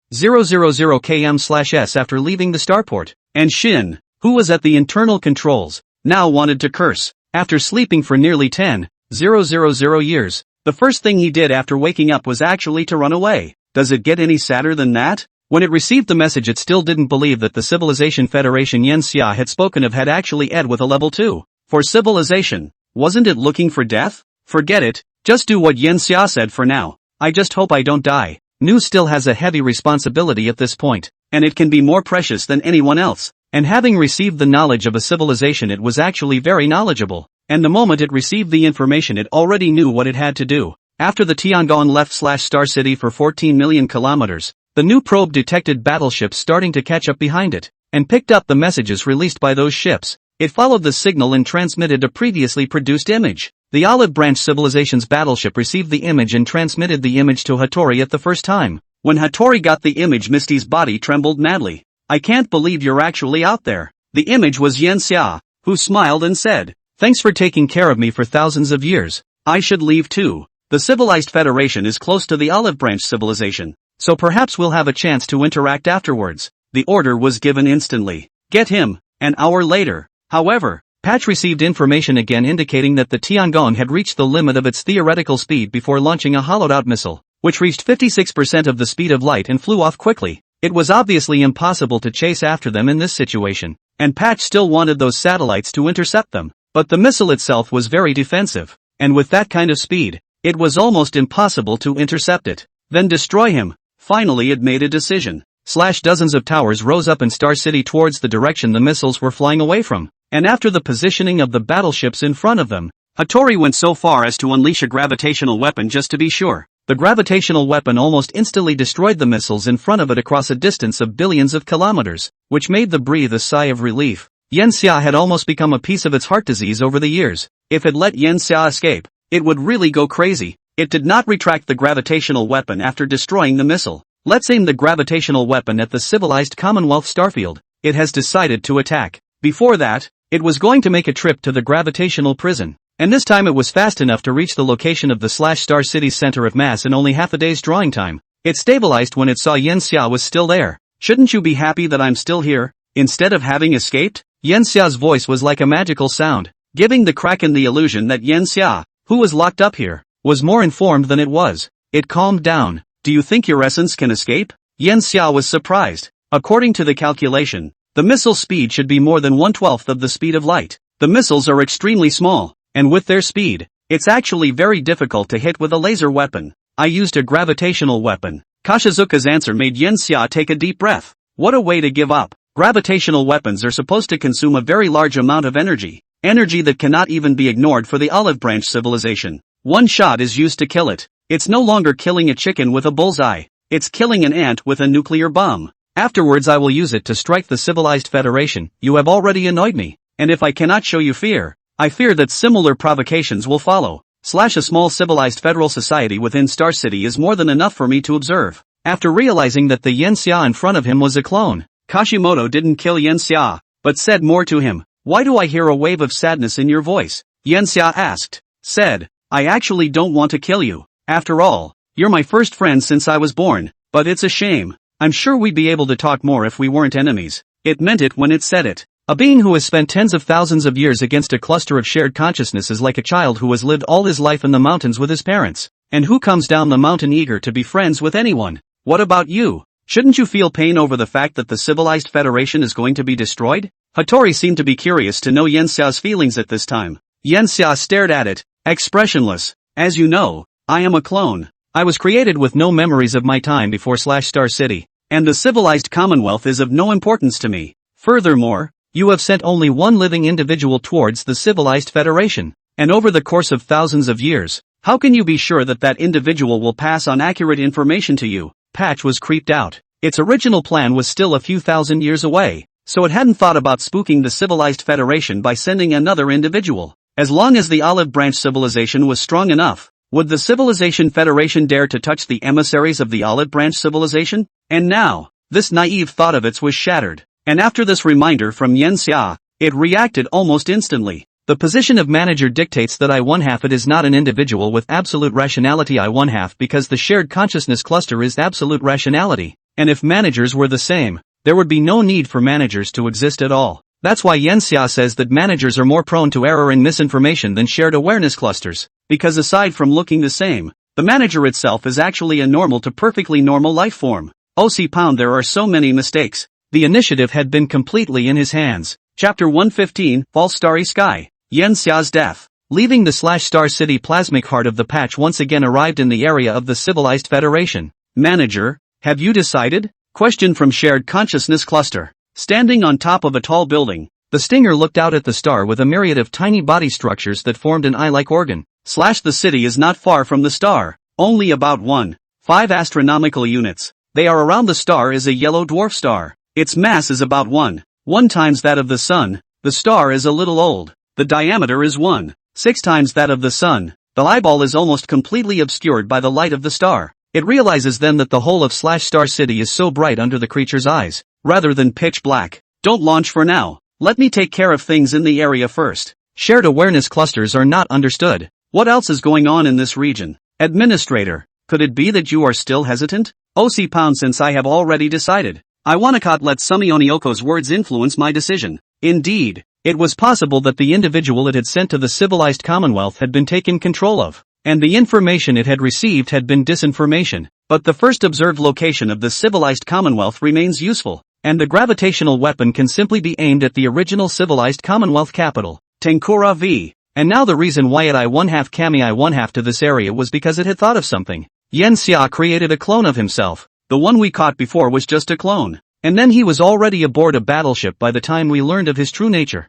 Speaker 1: km/s after leaving the starport, and Shin, who was at the internal controls, now wanted to curse. After sleeping for nearly 10,000 years, the first thing he did after waking up was actually to run away. Does it get any sadder than that? When it received the message, it still didn't believe that the Civilization Federation Yanxia had spoken of had actually ed with a level 2. For civilization, wasn't it looking for death? Forget it, just do what Yanxia said for now. I just hope I don't die. Nu still has a heavy responsibility at this point, and it can be more precious than anyone else. And having received the knowledge of a civilization, it was actually very knowledgeable. And the moment it received the information, it already knew what it had to do. After the Tiangong left Star City for 14 million kilometers, the new probe detected battleships starting to catch up behind it, and picked up the messages released by those ships. It followed the signal and transmitted a previously produced image. The Olive Branch Civilization's battleship received the image and transmitted the image to Hattori at the first time. When Hattori got the image, Misty's body trembled madly. I can't believe you're actually out there. The image was Yanxia, who smiled and said, "Thanks for taking care of me for thousands of years. I should leave too. The Civilized Federation is close to the Olive Branch Civilization, so perhaps we'll have a chance to interact afterwards." The order was given instantly. Get him. An hour later, however, Patch received information again indicating that the Tiangong had reached the limit of its theoretical speed before launching a hollowed-out missile, which reached 56% of the speed of light and flew off quickly. It was obviously impossible to chase after them in this situation, and Patch still wanted those satellites to intercept them. But the missile itself was very defensive, and with that kind of speed, it was almost impossible to intercept it. Then destroy him. Finally it made a decision. Dozens of towers rose up in Star City towards the direction the missiles were flying away from, and after the positioning of the battleships in front of them, Hattori went so far as to unleash a gravitational weapon just to be sure. The gravitational weapon almost instantly destroyed the missiles in front of it across a distance of billions of kilometers, which made them breathe a sigh of relief. Yanxia had almost become a piece of its heart disease over the years. If it let Yanxia escape, it would really go crazy. It did not retract the gravitational weapon after destroying the missile. Let's aim the gravitational weapon at the civilized Commonwealth starfield. It has decided to attack. Before that, it was going to make a trip to the gravitational prison, and this time it was fast enough to reach the location of the Star City's center of mass in only half a day's drawing time. It stabilized when it saw Yanxia was still there. Shouldn't you be happy that I'm still here, instead of having escaped? Yanxia's voice was like a magical sound, giving the Kraken the illusion that Yanxia, who was locked up here, was more informed than it was. It calmed down. Do you think your essence can escape? Yanxia was surprised. According to the calculation, the missile speed should be more than 1/12 of the speed of light. The missiles are extremely small, and with their speed, it's actually very difficult to hit with a laser weapon. I used a gravitational weapon. Kashizuka's answer made Yanxia take a deep breath. What a way to give up. Gravitational weapons are supposed to consume a very large amount of energy that cannot even be ignored for the Olive Branch civilization. One shot is used to kill it. It's no longer killing a chicken with a bullseye. It's killing an ant with a nuclear bomb. Afterwards I will use it to strike the Civilized Federation. You have already annoyed me, and if I cannot show you fear, I fear that similar provocations will follow. A small civilized federal society within Star City is more than enough for me to observe. After realizing that the Yanxia in front of him was a clone, Kashimoto didn't kill Yanxia, but said more to him. Why do I hear a wave of sadness in your voice? Yanxia asked. Said, I actually don't want to kill you. After all, you're my first friend since I was born, but it's a shame. I'm sure we'd be able to talk more if we weren't enemies. It meant it when it said it. A being who has spent tens of thousands of years against a cluster of shared consciousness is like a child who has lived all his life in the mountains with his parents, and who comes down the mountain eager to be friends with anyone. What about you? Shouldn't you feel pain over the fact that the Civilized Federation is going to be destroyed? Hattori seemed to be curious to know Yanxia's feelings at this time. Yanxia stared at it, expressionless. As you know, I am a clone. I was created with no memories of my time before Star City, and the civilized Commonwealth is of no importance to me. Furthermore, you have sent only one living individual towards the Civilized Federation, and over the course of thousands of years, how can you be sure that that individual will pass on accurate information to you? Patch was creeped out. Its original plan was still a few thousand years away, so it hadn't thought about spooking the Civilized Federation by sending another individual. As long as the Olive Branch civilization was strong enough, Would the Civilization Federation dare to touch the emissaries of the Olive Branch civilization? And now, this naive thought of its was shattered. And after this reminder from Yen Xia, it reacted almost instantly. The position of manager dictates that I1/2 it is not an individual with absolute rationality I1/2 because the shared consciousness cluster is absolute rationality. And if managers were the same, there would be no need for managers to exist at all. That's why Yen Xia says that managers are more prone to error and misinformation than shared awareness clusters. Because aside from looking the same, the manager itself is actually a normal to perfectly normal life form. OC there are so many mistakes. The initiative had been completely in his hands. Chapter 115, False Starry Sky. Yen Xia's death. Leaving the /Star City plasmic heart of the patch once again arrived in the area of the Civilized Federation. Manager, have you decided? Question from Shared Consciousness Cluster. Standing on top of a tall building, the Stinger looked out at the star with a myriad of tiny body structures that formed an eye-like organ. The city is not far from the star, only about 1.5 astronomical units. They are around the star is a yellow dwarf star. Its mass is about 1 times that of the sun. The star is a little old. The diameter is 1.6 times that of the sun. The eyeball is almost completely obscured by the light of the star. It realizes then that the whole of /Star City is so bright under the creature's eyes, rather than pitch black. Don't launch for now. Let me take care of things in the area first. Shared awareness clusters are not understood. What else is going on in this region? Administrator, could it be that you are still hesitant? OC since I have already decided. I wanna not let Sumi Onioko's words influence my decision. Indeed, it was possible that the individual it had sent to the civilized Commonwealth had been taken control of, and the information it had received had been disinformation. But the first observed location of the civilized Commonwealth remains useful, and the gravitational weapon can simply be aimed at the original civilized Commonwealth capital, Tenkura V. And now the reason why it I1/2 Kami I1/2 to this area was because it had thought of something. Yen Xia created a clone of himself. The one we caught before was just a clone. And then he was already aboard a battleship by the time we learned of his true nature.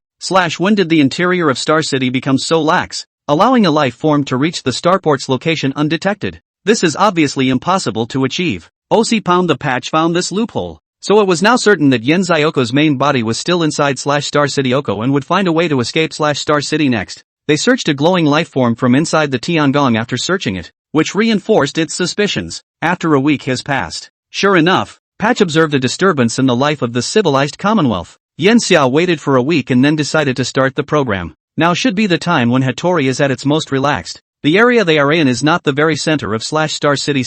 Speaker 1: When did the interior of Star City become so lax, allowing a life form to reach the starport's location undetected? This is obviously impossible to achieve. OC the patch found this loophole. So it was now certain that Yen Zioko's main body was still inside /Star City Oko and would find a way to escape /Star City next. They searched a glowing life form from inside the Tiangong after searching it, which reinforced its suspicions. After a week has passed. Sure enough, Patch observed a disturbance in the life of the civilized Commonwealth. Yen Xia waited for a week and then decided to start the program. Now should be the time when Hattori is at its most relaxed. The area they are in is not the very center of /Star City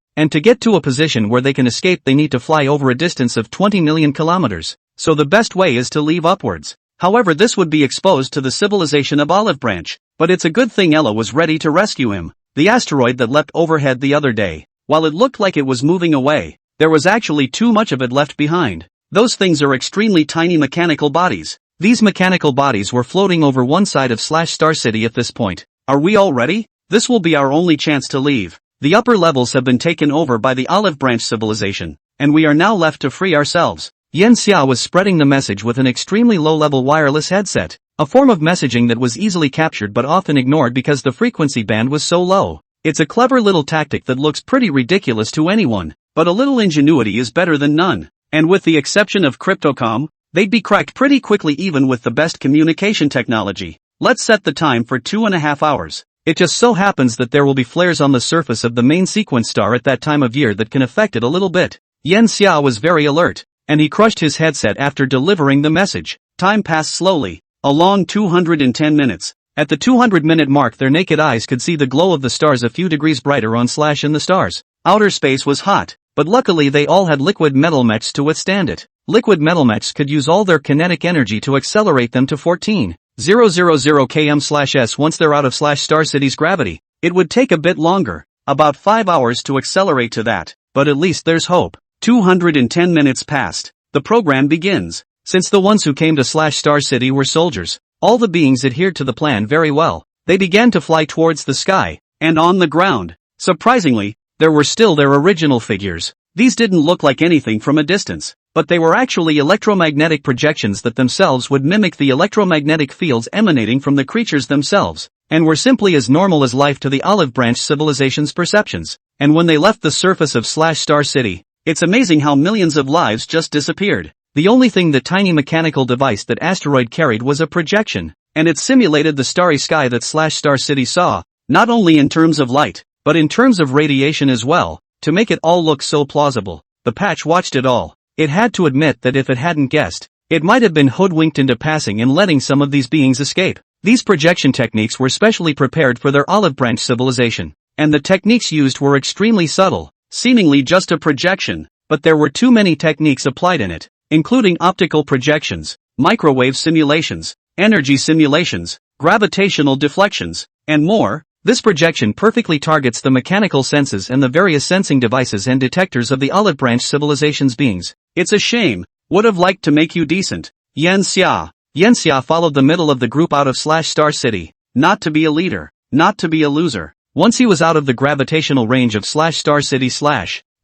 Speaker 1: / and to get to a position where they can escape they need to fly over a distance of 20 million kilometers. So the best way is to leave upwards. However, this would be exposed to the civilization of Olive Branch, but it's a good thing Ella was ready to rescue him. The asteroid that leapt overhead the other day, while it looked like it was moving away, there was actually too much of it left behind. Those things are extremely tiny mechanical bodies. These mechanical bodies were floating over one side of /Star City at this point. Are we all ready? This will be our only chance to leave. The upper levels have been taken over by the Olive Branch civilization, and we are now left to free ourselves. Yen Xia was spreading the message with an extremely low-level wireless headset, a form of messaging that was easily captured but often ignored because the frequency band was so low. It's a clever little tactic that looks pretty ridiculous to anyone, but a little ingenuity is better than none. And with the exception of Cryptocom, they'd be cracked pretty quickly even with the best communication technology. Let's set the time for 2.5 hours. It just so happens that there will be flares on the surface of the main sequence star at that time of year that can affect it a little bit. Yen Xia was very alert, and he crushed his headset after delivering the message. Time passed slowly, a long 210 minutes. At the 200-minute mark their naked eyes could see the glow of the stars a few degrees brighter on / in the stars. Outer space was hot, but luckily they all had liquid metal mechs to withstand it. Liquid metal mechs could use all their kinetic energy to accelerate them to 14,000 km/s once they're out of /Star City's gravity. It would take a bit longer, about 5 hours to accelerate to that, but at least there's hope. 210 minutes passed. The program begins. Since the ones who came to /Star City were soldiers, all the beings adhered to the plan very well. They began to fly towards the sky, and on the ground. Surprisingly, there were still their original figures. These didn't look like anything from a distance, but they were actually electromagnetic projections that themselves would mimic the electromagnetic fields emanating from the creatures themselves, and were simply as normal as life to the Olive Branch civilization's perceptions. And when they left the surface of /Star City, it's amazing how millions of lives just disappeared. The only thing the tiny mechanical device that asteroid carried was a projection, and it simulated the starry sky that /Star City saw. not only in terms of light, but in terms of radiation as well, to make it all look so plausible. The patch watched it all. It had to admit that if it hadn't guessed, it might have been hoodwinked into passing and letting some of these beings escape. These projection techniques were specially prepared for their olive branch civilization, and the techniques used were extremely subtle, seemingly just a projection, but there were too many techniques applied in it, including optical projections, microwave simulations, energy simulations, gravitational deflections, and more. This projection perfectly targets the mechanical senses and the various sensing devices and detectors of the olive branch civilization's beings. It's a shame. Would have liked to make you decent. Yan Xia followed the middle of the group out of Star City. Not to be a leader. Not to be a loser. Once he was out of the gravitational range of Star City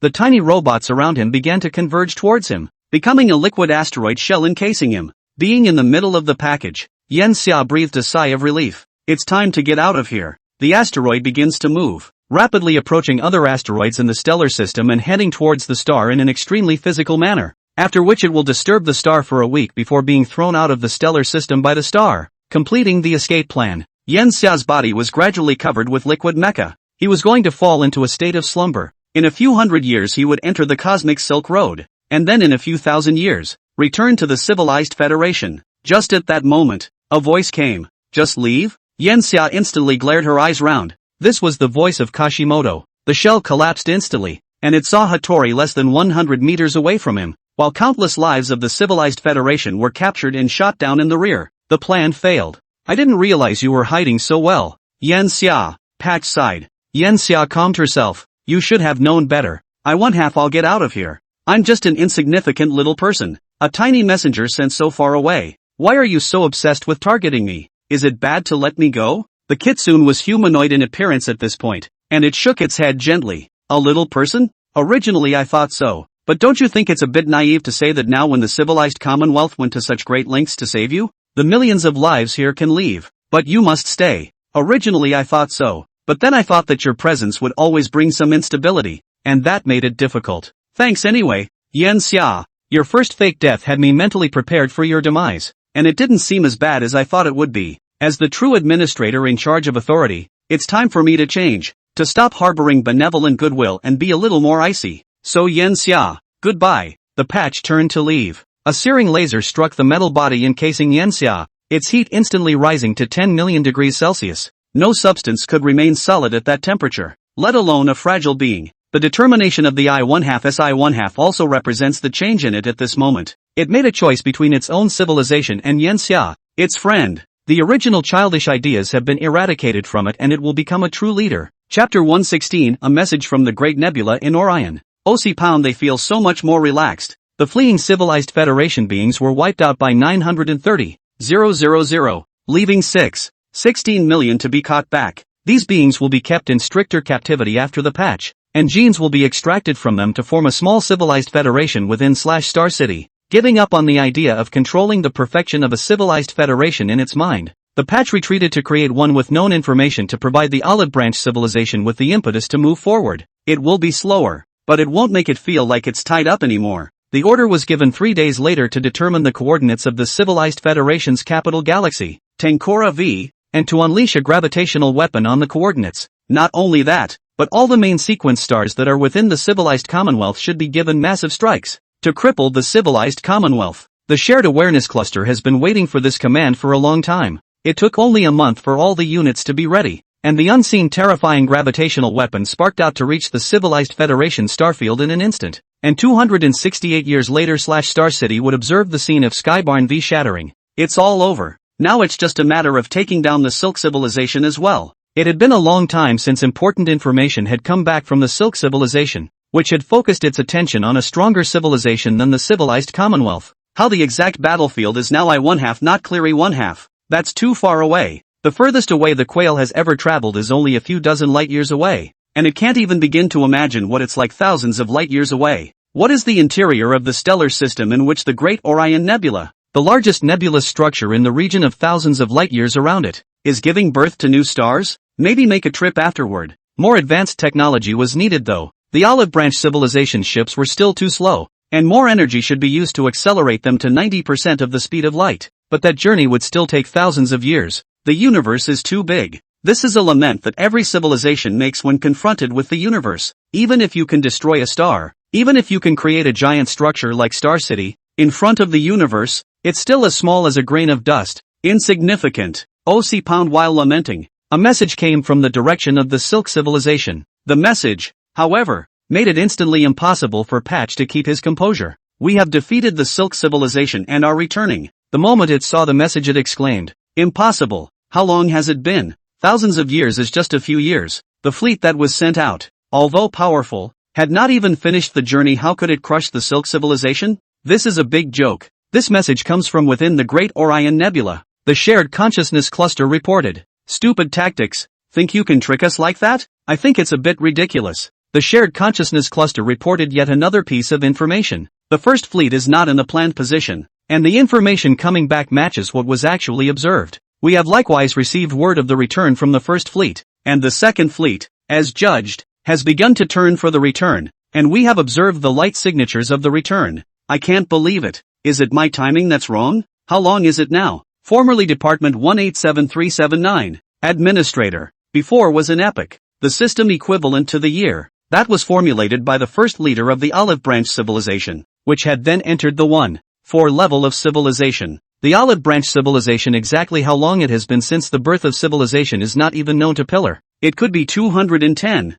Speaker 1: the tiny robots around him began to converge towards him, becoming a liquid asteroid shell encasing him. Being in the middle of the package, Yan Xia breathed a sigh of relief. It's time to get out of here. The asteroid begins to move, rapidly approaching other asteroids in the stellar system and heading towards the star in an extremely physical manner, after which it will disturb the star for a week before being thrown out of the stellar system by the star, completing the escape plan. Yan Xia's body was gradually covered with liquid mecha. He was going to fall into a state of slumber. In a few hundred years he would enter the cosmic Silk Road, and then in a few thousand years, return to the civilized Federation. Just at that moment, a voice came. Just leave? Yan Xia instantly glared her eyes round. This was the voice of Kashimoto. The shell collapsed instantly, and it saw Hattori less than 100 meters away from him, while countless lives of the civilized Federation were captured and shot down in the rear. The plan failed. I didn't realize you were hiding so well. Yan Xia, Patch sighed. Yan Xia calmed herself. You should have known better. I'll get out of here. I'm just an insignificant little person, a tiny messenger sent so far away. Why are you so obsessed with targeting me? Is it bad to let me go? The kitsune was humanoid in appearance at this point, and it shook its head gently. A little person? Originally I thought so, but don't you think it's a bit naive to say that now when the civilized Commonwealth went to such great lengths to save you, the millions of lives here can leave, but you must stay. Originally I thought so, but then I thought that your presence would always bring some instability, and that made it difficult. Thanks anyway, Yan Xia. Your first fake death had me mentally prepared for your demise, and it didn't seem as bad as I thought it would be. As the true administrator in charge of authority, it's time for me to change, to stop harboring benevolent goodwill and be a little more icy. So Yan Xia, goodbye. The patch turned to leave. A searing laser struck the metal body encasing Yan Xia, its heat instantly rising to 10 million degrees Celsius. No substance could remain solid at that temperature, let alone a fragile being. The determination of the I-1/SI-1/2 also represents the change in it at this moment. It made a choice between its own civilization and Yan Xia, its friend. The original childish ideas have been eradicated from it and it will become a true leader. Chapter 116, A Message from the Great Nebula in Orion. OC they feel so much more relaxed. The fleeing civilized Federation beings were wiped out by 930,000, leaving 16 million to be caught back. These beings will be kept in stricter captivity after the patch, and genes will be extracted from them to form a small civilized federation within Star City. Giving up on the idea of controlling the perfection of a civilized federation in its mind, the patch retreated to create one with known information to provide the olive branch civilization with the impetus to move forward. It will be slower, but it won't make it feel like it's tied up anymore. The order was given 3 days later to determine the coordinates of the civilized federation's capital galaxy, Tankora V, and to unleash a gravitational weapon on the coordinates. Not only that, but all the main sequence stars that are within the civilized Commonwealth should be given massive strikes to cripple the civilized Commonwealth. The shared awareness cluster has been waiting for this command for a long time. It took only a month for all the units to be ready, and the unseen terrifying gravitational weapon sparked out to reach the civilized Federation starfield in an instant. And 268 years later Star City would observe the scene of Skybarn V shattering. It's all over. Now it's just a matter of taking down the Silk civilization as well. It had been a long time since important information had come back from the Silk civilization, which had focused its attention on a stronger civilization than the civilized Commonwealth. How the exact battlefield is now I-1/2 not clear I-1/2. That's too far away. The furthest away the Quail has ever traveled is only a few dozen light years away, and it can't even begin to imagine what it's like thousands of light years away. What is the interior of the stellar system in which the Great Orion Nebula, the largest nebulous structure in the region of thousands of light years around it, is giving birth to new stars? Maybe make a trip afterward. More advanced technology was needed though. The Olive Branch civilization ships were still too slow, and more energy should be used to accelerate them to 90% of the speed of light. But that journey would still take thousands of years. The universe is too big. This is a lament that every civilization makes when confronted with the universe. Even if you can destroy a star, even if you can create a giant structure like Star City, in front of the universe, it's still as small as a grain of dust, insignificant. OC pound while lamenting. A message came from the direction of the Silk civilization. The message, however, made it instantly impossible for Patch to keep his composure. We have defeated the Silk civilization and are returning. The moment it saw the message it exclaimed, impossible. How long has it been? Thousands of years is just a few years. The fleet that was sent out, although powerful, had not even finished the journey. How could it crush the Silk civilization? This is a big joke. This message comes from within the Great Orion Nebula. The Shared Consciousness Cluster reported. Stupid tactics. Think you can trick us like that? I think it's a bit ridiculous. The Shared Consciousness Cluster reported yet another piece of information. The first fleet is not in the planned position, and the information coming back matches what was actually observed. We have likewise received word of the return from the first fleet, and the second fleet, as judged, has begun to turn for the return, and we have observed the light signatures of the return. I can't believe it. Is it my timing that's wrong? How long is it now? Formerly Department 187379, Administrator. Before was an epoch, the system equivalent to the year. That was formulated by the first leader of the Olive Branch civilization, which had then entered the 1-4 level of civilization. The Olive Branch civilization. Exactly how long it has been since the birth of civilization is not even known to Pillar. It could be 210,000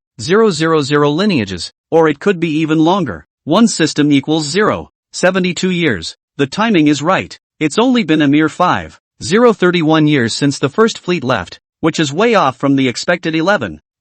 Speaker 1: lineages, or it could be even longer. One system equals 72 years. The timing is right. It's only been a mere 31 years since the first fleet left, which is way off from the expected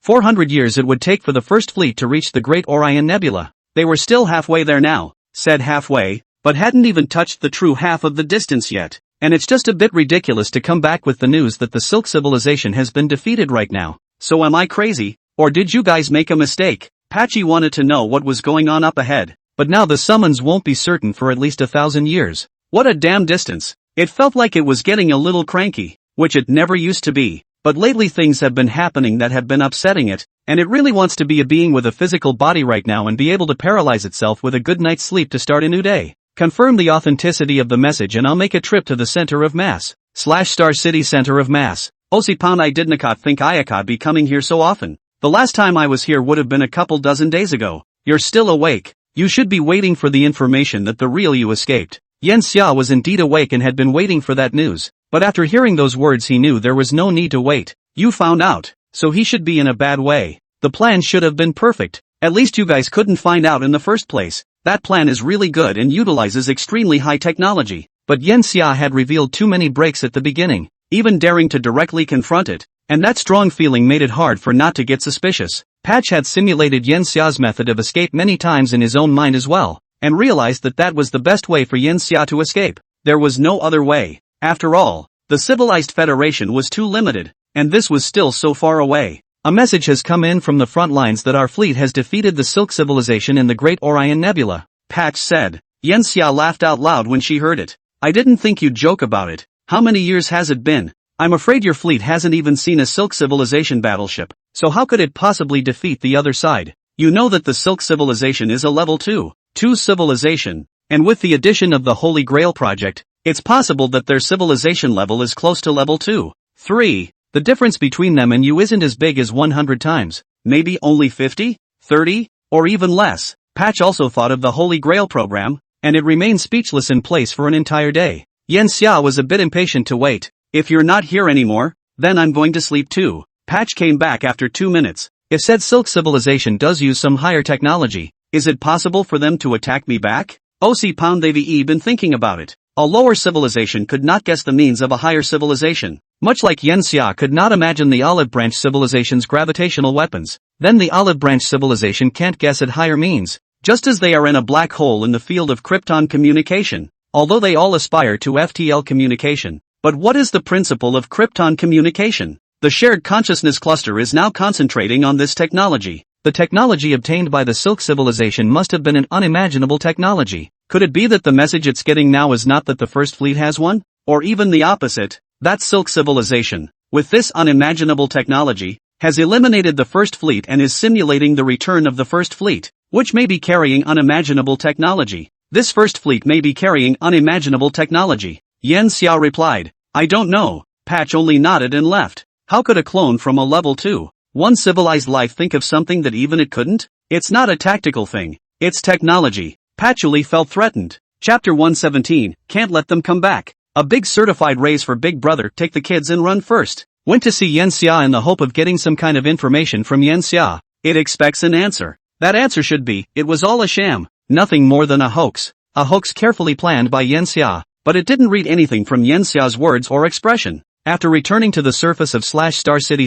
Speaker 1: 400 years it would take for the first fleet to reach the Great Orion Nebula. They were still halfway there now, said halfway, but hadn't even touched the true half of the distance yet, and it's just a bit ridiculous to come back with the news that the Silk civilization has been defeated right now. So am I crazy, or did you guys make a mistake? Patchy wanted to know what was going on up ahead, but now the summons won't be certain for at least 1,000 years. What a damn distance. It felt like it was getting a little cranky, which it never used to be, but lately things have been happening that have been upsetting it, and it really wants to be a being with a physical body right now and be able to paralyze itself with a good night's sleep to start a new day. Confirm the authenticity of the message and I'll make a trip to the center of mass. /Star City Center of Mass. OC pound I did not think I could be coming here so often. The last time I was here would have been a couple dozen days ago. You're still awake. You should be waiting for the information that the real you escaped. Yen Xia was indeed awake and had been waiting for that news, but after hearing those words he knew there was no need to wait. You found out, so he should be in a bad way. The plan should have been perfect. At least you guys couldn't find out in the first place. That plan is really good and utilizes extremely high technology, but Yen Xia had revealed too many breaks at the beginning, even daring to directly confront it, and that strong feeling made it hard for not to get suspicious. Patch had simulated Yen Xia's method of escape many times in his own mind as well, and realized that that was the best way for Yen Xia to escape. There was no other way. After all, the civilized federation was too limited, and this was still so far away. A message has come in from the front lines that our fleet has defeated the Silk civilization in the Great Orion Nebula, Patch said. Yen Xia laughed out loud when she heard it. I didn't think you'd joke about it. How many years has it been? I'm afraid your fleet hasn't even seen a Silk civilization battleship, so how could it possibly defeat the other side? You know that the Silk civilization is a level 2 civilization, and with the addition of the Holy Grail project, it's possible that their civilization level is close to level 2-3. The difference between them and you isn't as big as 100 times, maybe only 50, 30, or even less. Patch also thought of the Holy Grail program, and it remained speechless in place for an entire day. Yen Xia was a bit impatient to wait. If you're not here anymore, then I'm going to sleep too. Patch came back after 2 minutes. If said Silk civilization does use some higher technology, is it possible for them to attack me back? OC pound they've been thinking about it. A lower civilization could not guess the means of a higher civilization. Much like Yen Xia could not imagine the Olive Branch civilization's gravitational weapons, then the Olive Branch civilization can't guess at higher means, just as they are in a black hole in the field of krypton communication, although they all aspire to FTL communication. But what is the principle of krypton communication? The Shared Consciousness Cluster is now concentrating on this technology. The technology obtained by the Silk civilization must have been an unimaginable technology. Could it be that the message it's getting now is not that the First Fleet has one? Or even the opposite, that Silk civilization, with this unimaginable technology, has eliminated the First Fleet and is simulating the return of the First Fleet, which may be carrying unimaginable technology. This First Fleet may be carrying unimaginable technology. Yen Xia replied, I don't know. Patch only nodded and left. How could a clone from a level 2, 1 civilized life think of something that even it couldn't? It's not a tactical thing. It's technology. Patchouli felt threatened. Chapter 117, Can't Let Them Come Back. A big certified raise for Big Brother, take the kids and run first. Went to see Yen Xia in the hope of getting some kind of information from Yen Xia. It expects an answer. That answer should be, it was all a sham. Nothing more than a hoax. A hoax carefully planned by Yen Xia. But it didn't read anything from Yen Xia's words or expression. After returning to the surface of Star City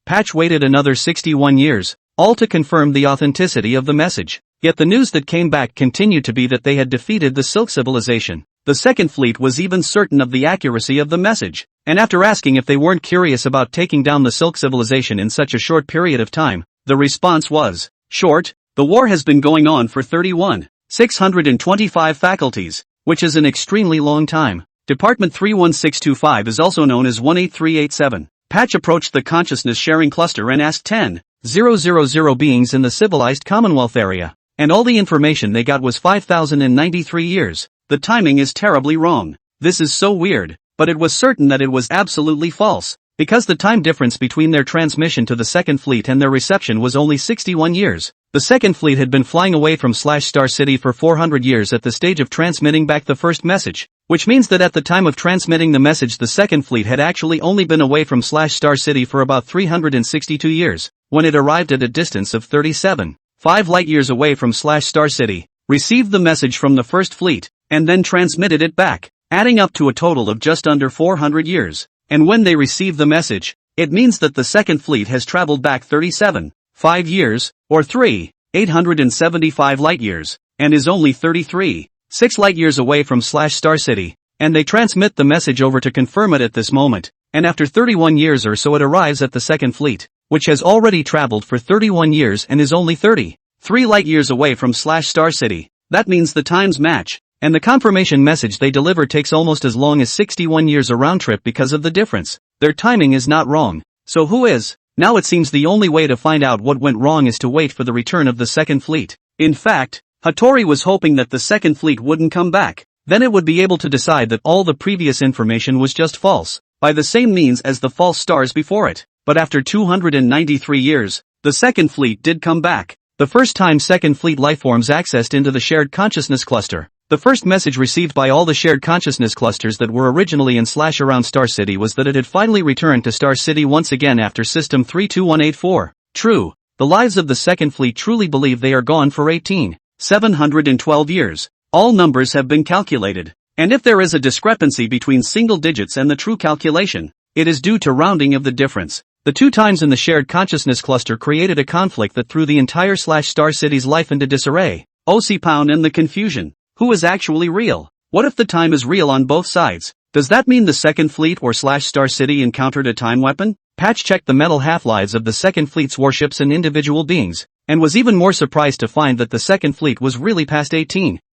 Speaker 1: Patch waited another 61 years, all to confirm the authenticity of the message. Yet the news that came back continued to be that they had defeated the Silk Civilization. The Second Fleet was even certain of the accuracy of the message, and after asking if they weren't curious about taking down the Silk Civilization in such a short period of time, the response was, short, the war has been going on for 625 faculties, which is an extremely long time. Department 31625 is also known as 18387. Patch approached the consciousness sharing cluster and asked 10,000 beings in the civilized Commonwealth area, and all the information they got was 5,093 years. The timing is terribly wrong. This is so weird, but it was certain that it was absolutely false, because the time difference between their transmission to the Second Fleet and their reception was only 61 years. The Second Fleet had been flying away from Star City for 400 years at the stage of transmitting back the first message, which means that at the time of transmitting the message the Second Fleet had actually only been away from Star City for about 362 years, when it arrived at a distance of 37.5 light-years away from Star City, received the message from the First Fleet, and then transmitted it back, adding up to a total of just under 400 years. And when they receive the message, it means that the Second Fleet has traveled back 37.5 years, or 875 light-years, and is only 33.6 light-years away from Star City, and they transmit the message over to confirm it at this moment, and after 31 years or so it arrives at the Second Fleet, which has already traveled for 31 years and is only 33 light-years away from Star City. That means the times match, and the confirmation message they deliver takes almost as long as 61 years a round trip because of the difference. Their timing is not wrong. So who is? Now it seems the only way to find out what went wrong is to wait for the return of the Second Fleet. In fact, Hattori was hoping that the Second Fleet wouldn't come back. Then it would be able to decide that all the previous information was just false, by the same means as the false stars before it. But after 293 years, the Second Fleet did come back. The first time Second Fleet lifeforms accessed into the shared consciousness cluster. The first message received by all the shared consciousness clusters that were originally in / around Star City was that it had finally returned to Star City once again after System 32184. True, the lives of the Second Fleet truly believe they are gone for 712 years. All numbers have been calculated, and if there is a discrepancy between single digits and the true calculation, it is due to rounding of the difference. The 2 times in the shared consciousness cluster created a conflict that threw the entire / Star City's life into disarray. Pound and the confusion. Who is actually real? What if the time is real on both sides? Does that mean the Second Fleet or / Star City encountered a time weapon? Patch checked the metal half-lives of the Second Fleet's warships and individual beings, and was even more surprised to find that the Second Fleet was really past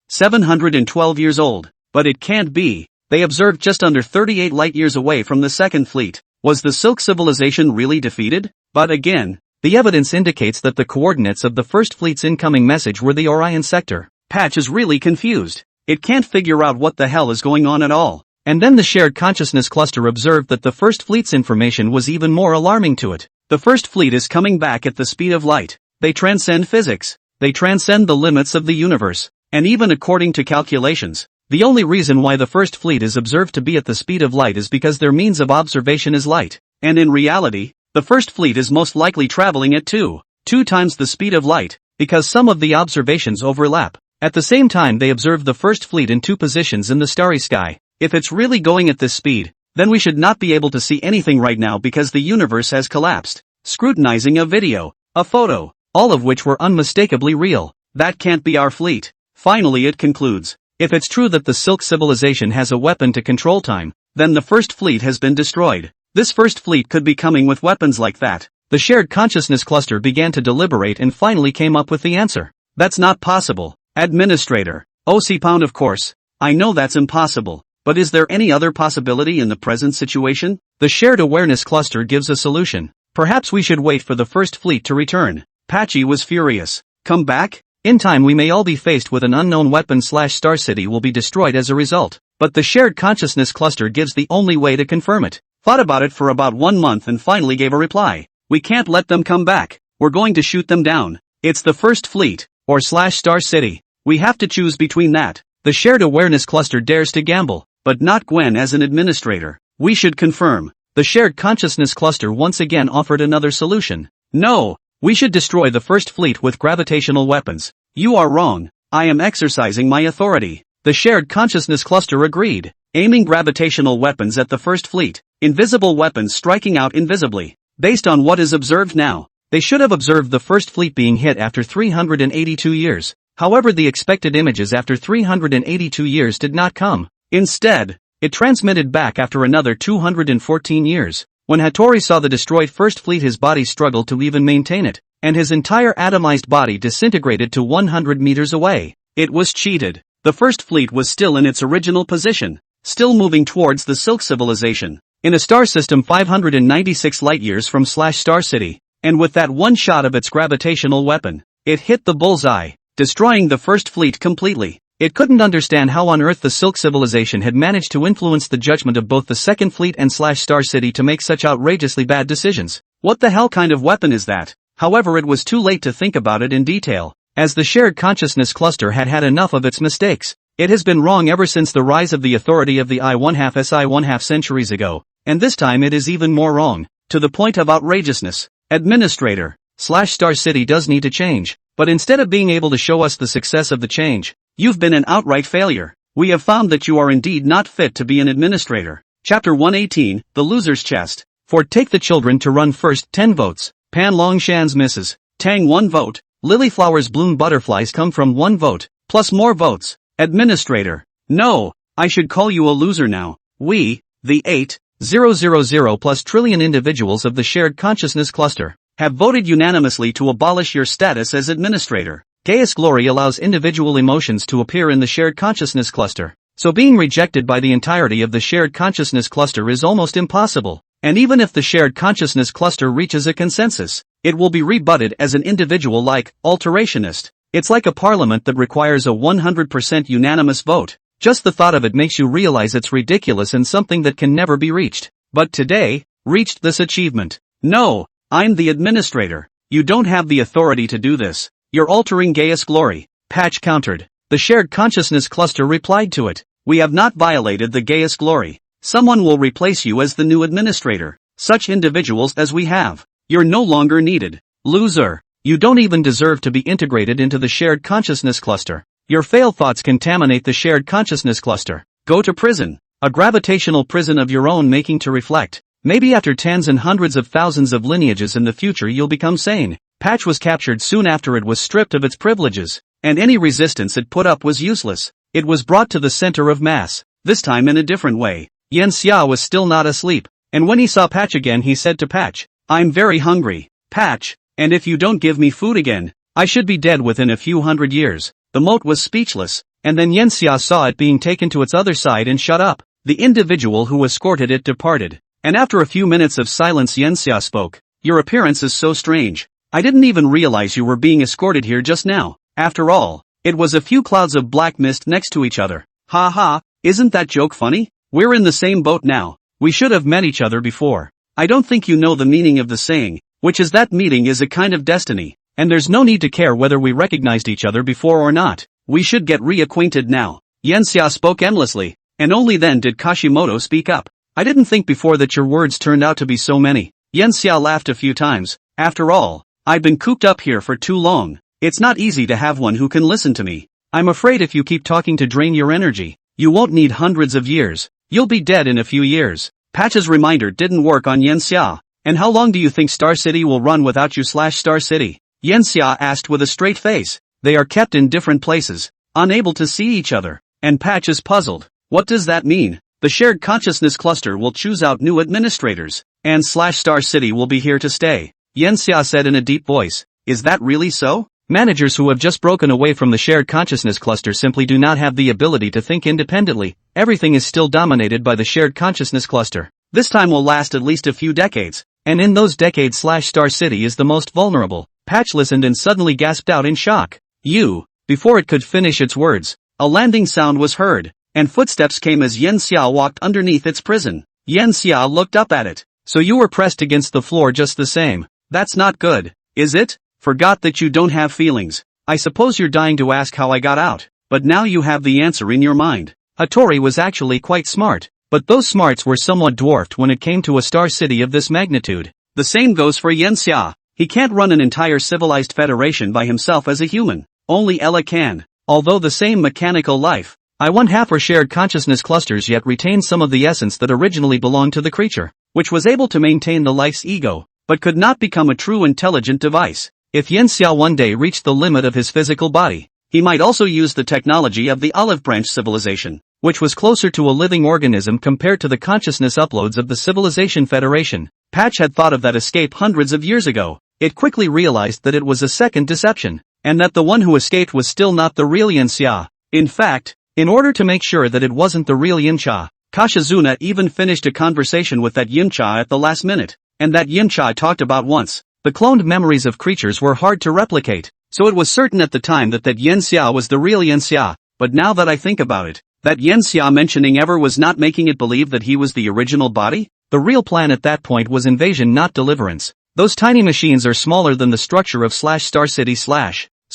Speaker 1: 712 years old. But it can't be. They observed just under 38 light-years away from the Second Fleet. Was the Silk Civilization really defeated? But again, the evidence indicates that the coordinates of the First Fleet's incoming message were the Orion sector. Patch is really confused. It can't figure out what the hell is going on at all. And then the shared consciousness cluster observed that the First Fleet's information was even more alarming to it. The First Fleet is coming back at the speed of light. They transcend physics. They transcend the limits of the universe. And even according to calculations, the only reason why the First Fleet is observed to be at the speed of light is because their means of observation is light. And in reality, the First Fleet is most likely traveling at 2 times the speed of light, because some of the observations overlap. At the same time they observe the First Fleet in 2 positions in the starry sky. If it's really going at this speed, then we should not be able to see anything right now because the universe has collapsed. Scrutinizing a video, a photo, all of which were unmistakably real. That can't be our fleet. Finally it concludes, if it's true that the Silk Civilization has a weapon to control time, then the First Fleet has been destroyed. This First Fleet could be coming with weapons like that. The shared consciousness cluster began to deliberate and finally came up with the answer. That's not possible. Administrator. Pound, of course. I know that's impossible. But is there any other possibility in the present situation? The shared awareness cluster gives a solution. Perhaps we should wait for the First Fleet to return. Patchy was furious. Come back? In time we may all be faced with an unknown weapon / Star City will be destroyed as a result. But the shared consciousness cluster gives the only way to confirm it. thought about it for about 1 month and finally gave a reply. We can't let them come back. We're going to shoot them down. It's the First Fleet, or Star City. We have to choose between that. The Shared Awareness Cluster dares to gamble, but not Gwen as an administrator. We should confirm. The Shared Consciousness Cluster once again offered another solution. No, we should destroy the First Fleet with gravitational weapons. You are wrong. I am exercising my authority. The Shared Consciousness Cluster agreed, aiming gravitational weapons at the First Fleet, invisible weapons striking out invisibly. Based on what is observed now, they should have observed the First Fleet being hit after 382 years. However, the expected images after 382 years did not come. Instead, it transmitted back after another 214 years. When Hattori saw the destroyed First Fleet, his body struggled to even maintain it, and his entire atomized body disintegrated to 100 meters away. It was cheated. The First Fleet was still in its original position, still moving towards the Silk Civilization, in a star system 596 light-years from Star City, and with that one shot of its gravitational weapon, it hit the bullseye, destroying the First Fleet completely. It couldn't understand how on Earth the Silk Civilization had managed to influence the judgment of both the Second Fleet and Star City to make such outrageously bad decisions. What the hell kind of weapon is that? However, it was too late to think about it in detail, as the Shared Consciousness Cluster had had enough of its mistakes. It has been wrong ever since the rise of the authority of the I-1/2 centuries ago, and this time it is even more wrong, to the point of outrageousness. Administrator, Star City does need to change, but instead of being able to show us the success of the change, you've been an outright failure. We have found that you are indeed not fit to be an administrator. Chapter 118, The Loser's Chest. For Take the Children to Run First, 10 votes. Pan Longshan's misses. Tang 1 vote. Lilyflower's bloom butterflies come from 1 vote, plus more votes. Administrator. No, I should call you a loser now. We, the 8,000 plus trillion individuals of the Shared Consciousness Cluster, have voted unanimously to abolish your status as administrator. Gaius Glory allows individual emotions to appear in the Shared Consciousness Cluster, so being rejected by the entirety of the Shared Consciousness Cluster is almost impossible. And even if the Shared Consciousness Cluster reaches a consensus, it will be rebutted as an individual like alterationist. It's like a parliament that requires a 100% unanimous vote. Just the thought of it makes you realize it's ridiculous and something that can never be reached. But today, reached this achievement. No, I'm the administrator. You don't have the authority to do this. You're altering Gaius Glory. Patch countered. The Shared Consciousness Cluster replied to it. We have not violated the Gaius Glory. Someone will replace you as the new administrator. Such individuals as we have. You're no longer needed. Loser. You don't even deserve to be integrated into the Shared Consciousness Cluster. Your failed thoughts contaminate the Shared Consciousness Cluster. Go to prison. A gravitational prison of your own making to reflect. Maybe after tens and hundreds of thousands of lineages in the future you'll become sane. Patch was captured soon after it was stripped of its privileges, and any resistance it put up was useless. It was brought to the center of mass, this time in a different way. Yen Xia was still not asleep, and when he saw Patch again he said to Patch, I'm very hungry, Patch, and if you don't give me food again, I should be dead within a few hundred years. The moat was speechless, and then Yen Xia saw it being taken to its other side and shut up. The individual who escorted it departed, and after a few minutes of silence Yen Xia spoke. Your appearance is so strange. I didn't even realize you were being escorted here just now. After all, it was a few clouds of black mist next to each other. Ha ha, isn't that joke funny? We're in the same boat now. We should have met each other before. I don't think you know the meaning of the saying, which is that meeting is a kind of destiny, and there's no need to care whether we recognized each other before or not. We should get reacquainted now. Yen Xia spoke endlessly, and only then did Kashimoto speak up. I didn't think before that your words turned out to be so many. Yen Xia laughed a few times. After all, I've been cooped up here for too long. It's not easy to have one who can listen to me. I'm afraid if you keep talking to drain your energy, you won't need hundreds of years. You'll be dead in a few years. Patch's reminder didn't work on Yen Xia. And how long do you think Star City will run without you Star City? Yen Xia asked with a straight face. They are kept in different places, unable to see each other. And Patch is puzzled. What does that mean? The Shared Consciousness Cluster will choose out new administrators, and Star City will be here to stay. Yen Xia said in a deep voice. Is that really so? Managers who have just broken away from the Shared Consciousness Cluster simply do not have the ability to think independently. Everything is still dominated by the Shared Consciousness Cluster. This time will last at least a few decades, and in those decades Star City is the most vulnerable. Patch listened and suddenly gasped out in shock. Before it could finish its words, a landing sound was heard, and footsteps came as Yen Xia walked underneath its prison. Yan Xia looked up at it. So you were pressed against the floor just the same. That's not good, is it? Forgot that you don't have feelings. I suppose you're dying to ask how I got out, but now you have the answer in your mind. Hattori was actually quite smart, but those smarts were somewhat dwarfed when it came to a star city of this magnitude. The same goes for Yan Xia. He can't run an entire civilized federation by himself as a human. Only Ella can. Although the same mechanical life, I1/2 or shared consciousness clusters yet retain some of the essence that originally belonged to the creature, which was able to maintain the life's ego, but could not become a true intelligent device. If Yan Xia one day reached the limit of his physical body, he might also use the technology of the Olive Branch civilization, which was closer to a living organism compared to the consciousness uploads of the Civilization Federation. Patch had thought of that escape hundreds of years ago. It quickly realized that it was a second deception, and that the one who escaped was still not the real Yan Xia. In fact, in order to make sure that it wasn't the real Yin Xia, Kashizuna even finished a conversation with that Yin Xia at the last minute, and that Yin Xia talked about once. The cloned memories of creatures were hard to replicate, so it was certain at the time that Yin Xia was the real Yin Xia, but now that I think about it, that Yin Xia mentioning ever was not making it believe that he was the original body? The real plan at that point was invasion, not deliverance. Those tiny machines are smaller than the structure of /Star City/,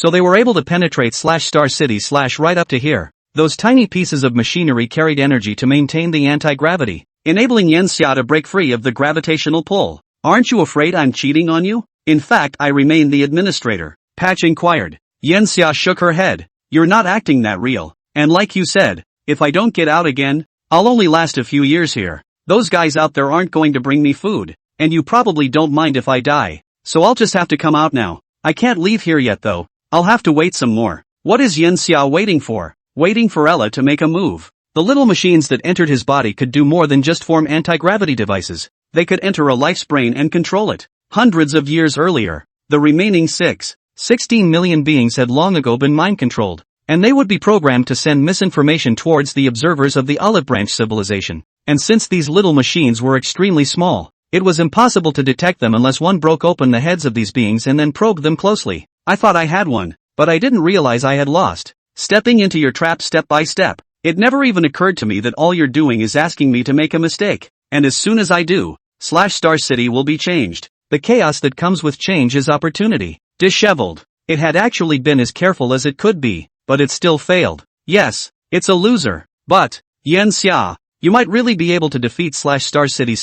Speaker 1: so they were able to penetrate /Star City/ right up to here. Those tiny pieces of machinery carried energy to maintain the anti-gravity, enabling Yan Xia to break free of the gravitational pull. Aren't you afraid I'm cheating on you? In fact, I remain the administrator, Patch inquired. Yan Xia shook her head. You're not acting that real, and like you said, if I don't get out again, I'll only last a few years here. Those guys out there aren't going to bring me food, and you probably don't mind if I die, so I'll just have to come out now. I can't leave here yet though, I'll have to wait some more. What is Yan Xia waiting for? Waiting for Ella to make a move. The little machines that entered his body could do more than just form anti-gravity devices. They could enter a life's brain and control it. Hundreds of years earlier, the remaining 16 million beings had long ago been mind-controlled, and they would be programmed to send misinformation towards the observers of the Olive Branch civilization. And since these little machines were extremely small, it was impossible to detect them unless one broke open the heads of these beings and then probed them closely. I thought I had one, but I didn't realize I had lost. Stepping into your trap step by step. It never even occurred to me that all you're doing is asking me to make a mistake. And as soon as I do, /Star City will be changed. The chaos that comes with change is opportunity. Disheveled. It had actually been as careful as it could be, but it still failed. Yes, it's a loser. But, Yan Xia, you might really be able to defeat /Star City/.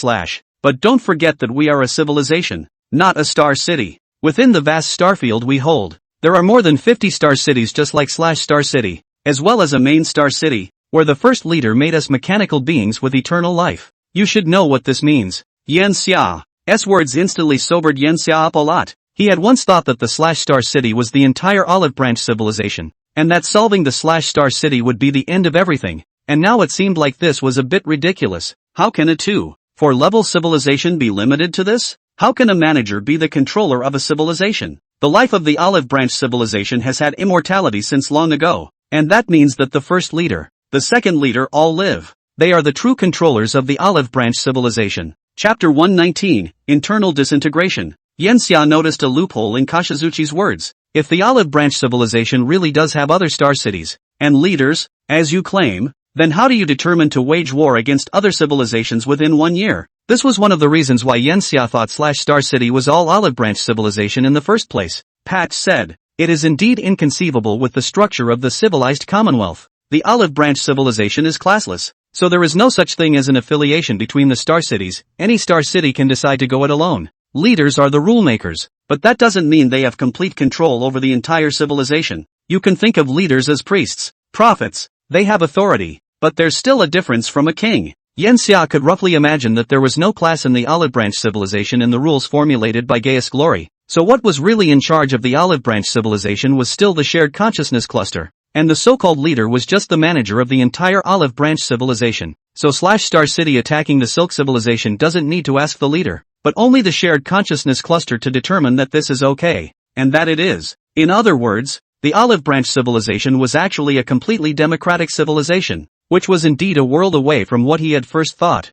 Speaker 1: But don't forget that we are a civilization, not a star city. Within the vast starfield we hold, there are more than 50 star cities just like /Star City, as well as a main star city, where the first leader made us mechanical beings with eternal life. You should know what this means. Yan Xia's words instantly sobered Yan Xia up a lot. He had once thought that the /Star City was the entire Olive Branch civilization, and that solving the /Star City would be the end of everything, and now it seemed like this was a bit ridiculous. How can a 2-4-level civilization be limited to this? How can a manager be the controller of a civilization? The life of the Olive Branch civilization has had immortality since long ago, and that means that the first leader, the second leader all live. They are the true controllers of the Olive Branch civilization. Chapter 119, Internal Disintegration. Yan Xia noticed a loophole in Kashizuchi's words. If the Olive Branch civilization really does have other star cities, and leaders, as you claim, then how do you determine to wage war against other civilizations within 1 year? This was one of the reasons why Yan Xia thought /Star City was all Olive Branch civilization in the first place. Patch said, it is indeed inconceivable with the structure of the civilized commonwealth. The Olive Branch civilization is classless, so there is no such thing as an affiliation between the star cities. Any star city can decide to go it alone. Leaders are the rule makers, but that doesn't mean they have complete control over the entire civilization. You can think of leaders as priests, prophets. They have authority, but there's still a difference from a king. Yan Xia could roughly imagine that there was no class in the Olive Branch civilization in the rules formulated by Gaius Glory, so what was really in charge of the Olive Branch civilization was still the shared consciousness cluster, and the so-called leader was just the manager of the entire Olive Branch civilization. So /Star City attacking the Silk civilization doesn't need to ask the leader, but only the shared consciousness cluster to determine that this is okay, and that it is. In other words, the Olive Branch civilization was actually a completely democratic civilization, which was indeed a world away from what he had first thought.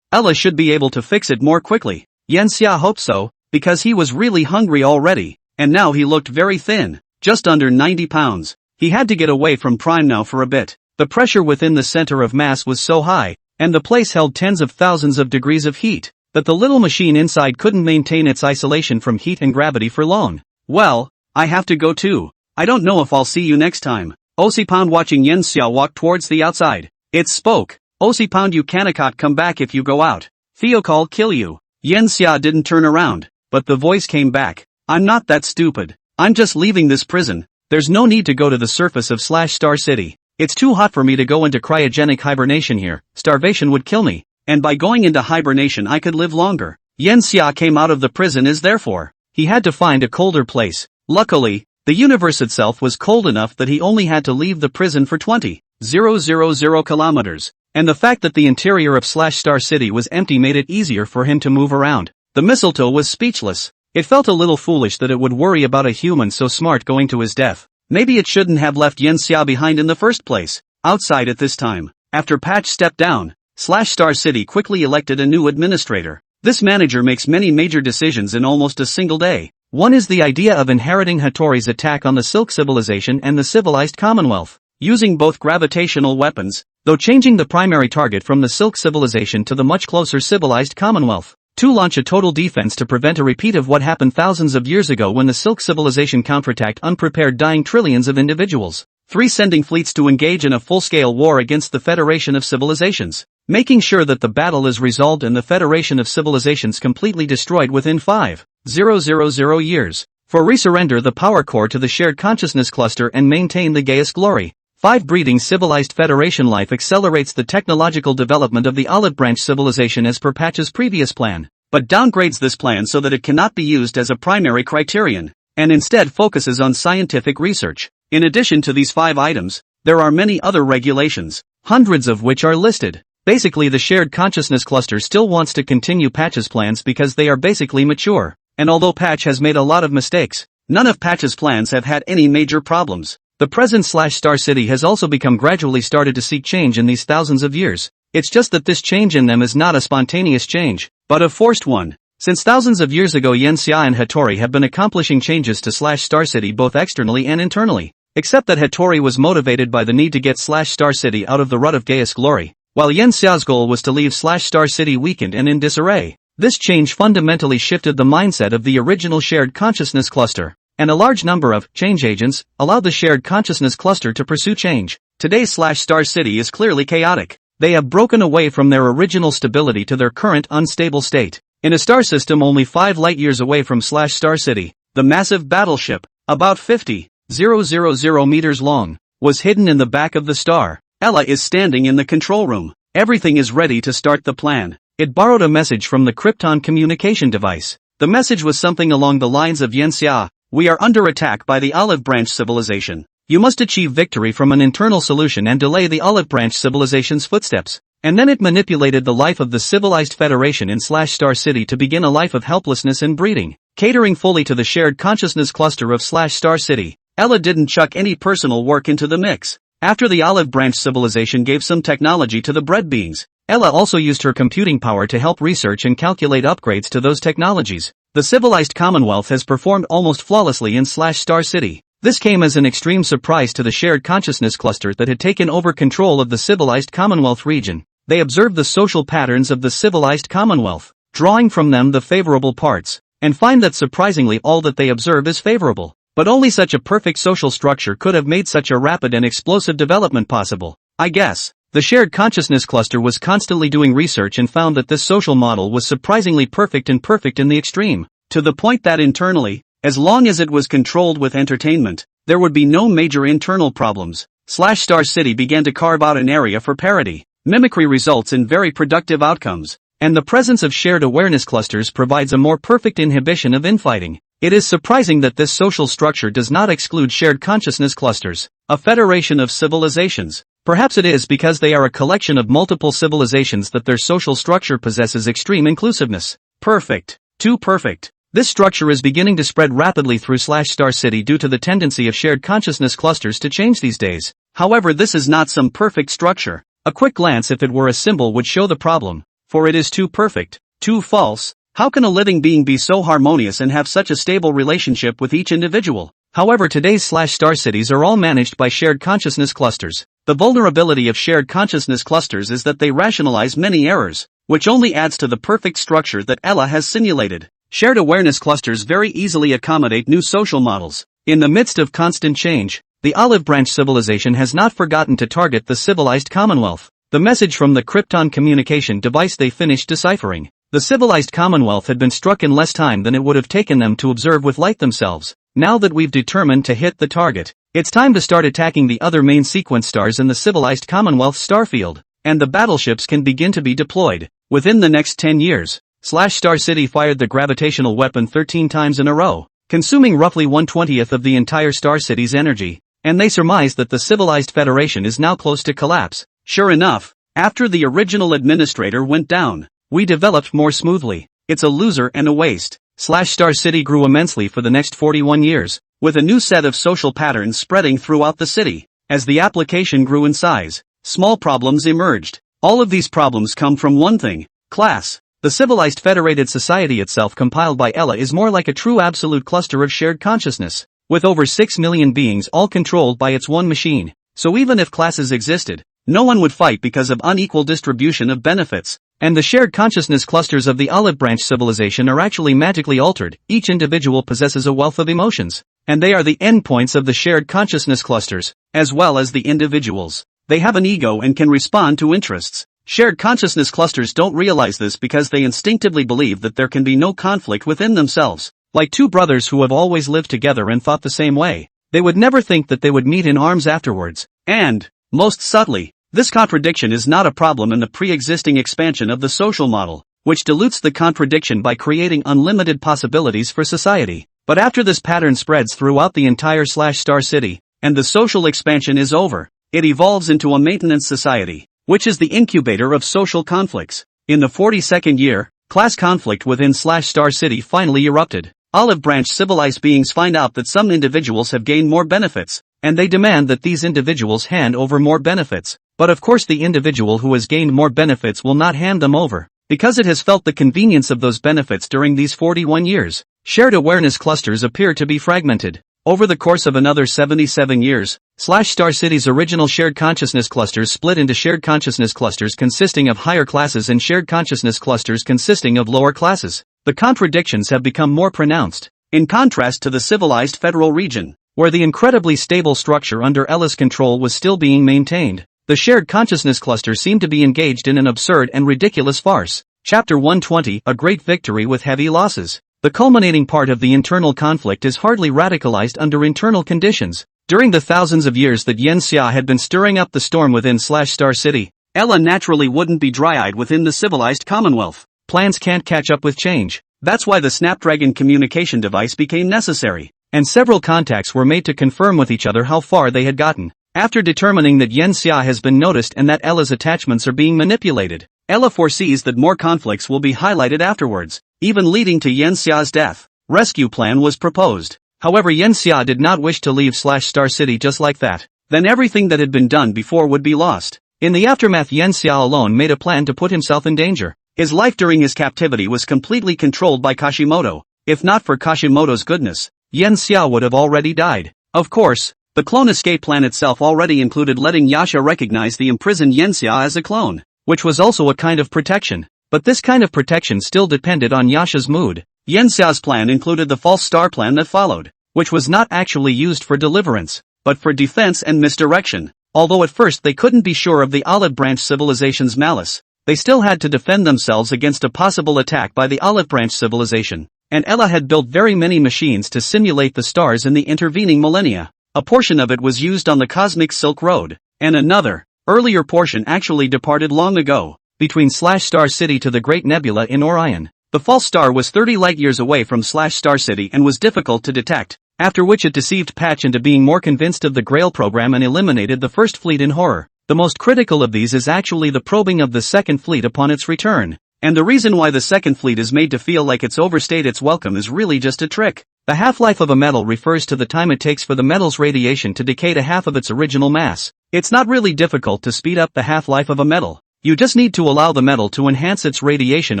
Speaker 1: Ella should be able to fix it more quickly. Yan Xia hoped so, because he was really hungry already, and now he looked very thin, just under 90 pounds. He had to get away from Prime now for a bit. The pressure within the center of mass was so high, and the place held tens of thousands of degrees of heat, that the little machine inside couldn't maintain its isolation from heat and gravity for long. Well, I have to go too. I don't know if I'll see you next time. Osipound watching Yen Xia walk towards the outside. It spoke. Osipound, you cannot come back if you go out. Theokal kill you. Yen Xia didn't turn around, but the voice came back. I'm not that stupid. I'm just leaving this prison. There's no need to go to the surface of Star City. It's too hot for me to go into cryogenic hibernation here. Starvation would kill me. And by going into hibernation I could live longer. Yen Xia came out of the prison is therefore. He had to find a colder place. Luckily, the universe itself was cold enough that he only had to leave the prison for 20,000 kilometers. And the fact that the interior of Star City was empty made it easier for him to move around. The mistletoe was speechless. It felt a little foolish that it would worry about a human so smart going to his death. Maybe it shouldn't have left Yen Xia behind in the first place. Outside at this time, after Patch stepped down, Star City quickly elected a new administrator. This manager makes many major decisions in almost a single day. One is the idea of inheriting Hattori's attack on the Silk Civilization and the civilized Commonwealth, using both gravitational weapons, though changing the primary target from the Silk Civilization to the much closer civilized Commonwealth. 2. Launch a total defense to prevent a repeat of what happened thousands of years ago when the Silk Civilization counterattacked unprepared, dying trillions of individuals. 3. Sending fleets to engage in a full-scale war against the Federation of Civilizations, making sure that the battle is resolved and the Federation of Civilizations completely destroyed within 5,000 years. 4. Resurrender the power core to the shared consciousness cluster and maintain the Gaius glory. 5. Breeding civilized Federation life accelerates the technological development of the Olive Branch civilization as per Patch's previous plan, but downgrades this plan so that it cannot be used as a primary criterion, and instead focuses on scientific research. In addition to these 5 items, there are many other regulations, hundreds of which are listed. Basically, the shared consciousness cluster still wants to continue Patch's plans because they are basically mature, and although Patch has made a lot of mistakes, none of Patch's plans have had any major problems. The present Star City has also become gradually started to seek change in these thousands of years. It's just that this change in them is not a spontaneous change, but a forced one. Since thousands of years ago, Yen Xia and Hattori have been accomplishing changes to Star City both externally and internally, except that Hattori was motivated by the need to get Star City out of the rut of Gaius glory, while Yen Xia's goal was to leave Star City weakened and in disarray. This change fundamentally shifted the mindset of the original shared consciousness cluster, and a large number of change agents allowed the shared consciousness cluster to pursue change. Today's Star City is clearly chaotic. They have broken away from their original stability to their current unstable state. In a star system only 5 light-years away from Star City, the massive battleship, about 50,000 meters long, was hidden in the back of the star. Ella is standing in the control room. Everything is ready to start the plan. It borrowed a message from the Krypton communication device. The message was something along the lines of Yen Xia, we are under attack by the Olive Branch civilization. You must achieve victory from an internal solution and delay the Olive Branch civilization's footsteps. And then it manipulated the life of the civilized Federation in Star City to begin a life of helplessness and breeding, catering fully to the shared consciousness cluster of Star City. Ella didn't chuck any personal work into the mix. After the Olive Branch civilization gave some technology to the bread beings, Ella also used her computing power to help research and calculate upgrades to those technologies. The civilized Commonwealth has performed almost flawlessly in Star City. This came as an extreme surprise to the shared consciousness cluster that had taken over control of the civilized Commonwealth region. They observed the social patterns of the civilized Commonwealth, drawing from them the favorable parts, and find that surprisingly all that they observe is favorable. But only such a perfect social structure could have made such a rapid and explosive development possible. I guess. The shared consciousness cluster was constantly doing research and found that this social model was surprisingly perfect and perfect in the extreme, to the point that internally, as long as it was controlled with entertainment, there would be no major internal problems. Star City began to carve out an area for parody. Mimicry results in very productive outcomes, and the presence of shared awareness clusters provides a more perfect inhibition of infighting. It is surprising that this social structure does not exclude shared consciousness clusters, a federation of civilizations. Perhaps it is because they are a collection of multiple civilizations that their social structure possesses extreme inclusiveness. Perfect. Too perfect. This structure is beginning to spread rapidly through Star City due to the tendency of shared consciousness clusters to change these days. However, this is not some perfect structure. A quick glance if it were a symbol would show the problem, for it is too perfect, too false. How can a living being be so harmonious and have such a stable relationship with each individual? However, today's Star Cities are all managed by shared consciousness clusters. The vulnerability of shared consciousness clusters is that they rationalize many errors, which only adds to the perfect structure that Ella has simulated. Shared awareness clusters very easily accommodate new social models. In the midst of constant change, the Olive Branch civilization has not forgotten to target the civilized Commonwealth. The message from the Krypton communication device they finished deciphering. The civilized Commonwealth had been struck in less time than it would have taken them to observe with light themselves. Now that we've determined to hit the target, it's time to start attacking the other main sequence stars in the civilized Commonwealth starfield, and the battleships can begin to be deployed. Within the next 10 years, Star City fired the gravitational weapon 13 times in a row, consuming roughly 1/20th of the entire Star City's energy, and they surmise that the civilized Federation is now close to collapse. Sure enough, after the original administrator went down, we developed more smoothly. It's a loser and a waste. Star City grew immensely for the next 41 years, with a new set of social patterns spreading throughout the city. As the application grew in size, small problems emerged. All of these problems come from one thing: class. The civilized federated society itself compiled by Ella is more like a true absolute cluster of shared consciousness, with over 6 million beings all controlled by its one machine. So even if classes existed, no one would fight because of unequal distribution of benefits. And the shared consciousness clusters of the Olive Branch civilization are actually magically altered. Each individual possesses a wealth of emotions, and they are the endpoints of the shared consciousness clusters, as well as the individuals. They have an ego and can respond to interests. Shared consciousness clusters don't realize this because they instinctively believe that there can be no conflict within themselves. Like two brothers who have always lived together and thought the same way, they would never think that they would meet in arms afterwards. And, most subtly, this contradiction is not a problem in the pre-existing expansion of the social model, which dilutes the contradiction by creating unlimited possibilities for society. But after this pattern spreads throughout the entire Star City, and the social expansion is over, it evolves into a maintenance society, which is the incubator of social conflicts. In the 42nd year, class conflict within Star City finally erupted. Olive Branch civilized beings find out that some individuals have gained more benefits, and they demand that these individuals hand over more benefits. But of course the individual who has gained more benefits will not hand them over, because it has felt the convenience of those benefits during these 41 years. Shared awareness clusters appear to be fragmented. Over the course of another 77 years, Star City's original shared consciousness clusters split into shared consciousness clusters consisting of higher classes and shared consciousness clusters consisting of lower classes. The contradictions have become more pronounced, in contrast to the civilized federal region, where the incredibly stable structure under Ella's control was still being maintained. The shared consciousness cluster seemed to be engaged in an absurd and ridiculous farce. Chapter 120, A Great Victory with Heavy Losses. The culminating part of the internal conflict is hardly radicalized under internal conditions. During the thousands of years that Yen Xia had been stirring up the storm within Star City, Ella naturally wouldn't be dry-eyed within the civilized Commonwealth. Plans can't catch up with change. That's why the Snapdragon communication device became necessary, and several contacts were made to confirm with each other how far they had gotten. After determining that Yen Xia has been noticed and that Ella's attachments are being manipulated, Ella foresees that more conflicts will be highlighted afterwards, even leading to Yen Xia's death. Rescue plan was proposed. However, Yen Xia did not wish to leave Star City just like that. Then everything that had been done before would be lost. In the aftermath, Yen Xia alone made a plan to put himself in danger. His life during his captivity was completely controlled by Kashimoto. If not for Kashimoto's goodness, Yen Xia would have already died. Of course, the clone escape plan itself already included letting Yasha recognize the imprisoned Yen Xia as a clone, which was also a kind of protection. But this kind of protection still depended on Yasha's mood. Yen Xia's plan included the false star plan that followed, which was not actually used for deliverance, but for defense and misdirection. Although at first they couldn't be sure of the Olive Branch civilization's malice, they still had to defend themselves against a possible attack by the Olive Branch civilization. And Ella had built very many machines to simulate the stars in the intervening millennia. A portion of it was used on the Cosmic Silk Road, and another, earlier portion actually departed long ago, between Star City to the Great Nebula in Orion. The false star was 30 light-years away from Star City and was difficult to detect, after which it deceived Patch into being more convinced of the Grail program and eliminated the First Fleet in horror. The most critical of these is actually the probing of the Second Fleet upon its return. And the reason why the Second Fleet is made to feel like it's overstayed its welcome is really just a trick. The half-life of a metal refers to the time it takes for the metal's radiation to decay to half of its original mass. It's not really difficult to speed up the half-life of a metal. You just need to allow the metal to enhance its radiation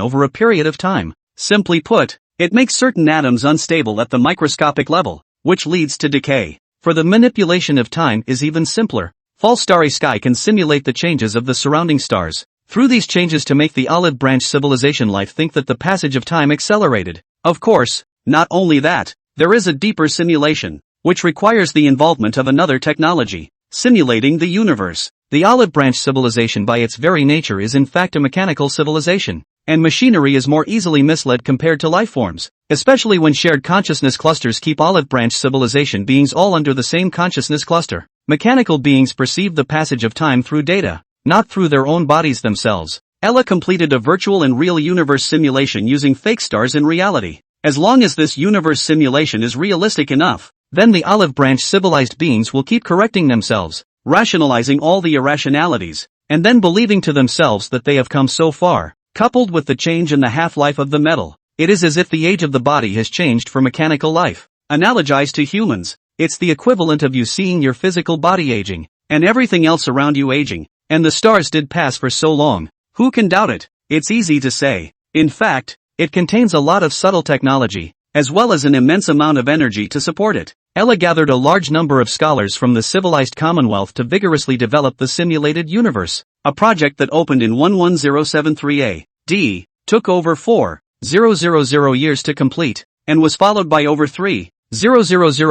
Speaker 1: over a period of time. Simply put, it makes certain atoms unstable at the microscopic level, which leads to decay. For the manipulation of time is even simpler. false starry sky can simulate the changes of the surrounding stars. Through these changes to make the olive branch civilization life think that the passage of time accelerated. Of course, not only that, there is a deeper simulation, which requires the involvement of another technology, simulating the universe. The olive branch civilization by its very nature is in fact a mechanical civilization, and machinery is more easily misled compared to life forms, especially when shared consciousness clusters keep olive branch civilization beings all under the same consciousness cluster. Mechanical beings perceive the passage of time through data, not through their own bodies themselves. Ella completed a virtual and real universe simulation using fake stars in reality. As long as this universe simulation is realistic enough, then the olive branch civilized beings will keep correcting themselves, rationalizing all the irrationalities, and then believing to themselves that they have come so far. Coupled with the change in the half-life of the metal, it is as if the age of the body has changed for mechanical life. Analogized to humans, it's the equivalent of you seeing your physical body aging, and everything else around you aging, and the stars did pass for so long. Who can doubt it? It's easy to say. In fact, it contains a lot of subtle technology, as well as an immense amount of energy to support it. Ella gathered a large number of scholars from the civilized Commonwealth to vigorously develop the simulated universe, a project that opened in 11073 A.D., took over 4,000 years to complete, and was followed by over 3,000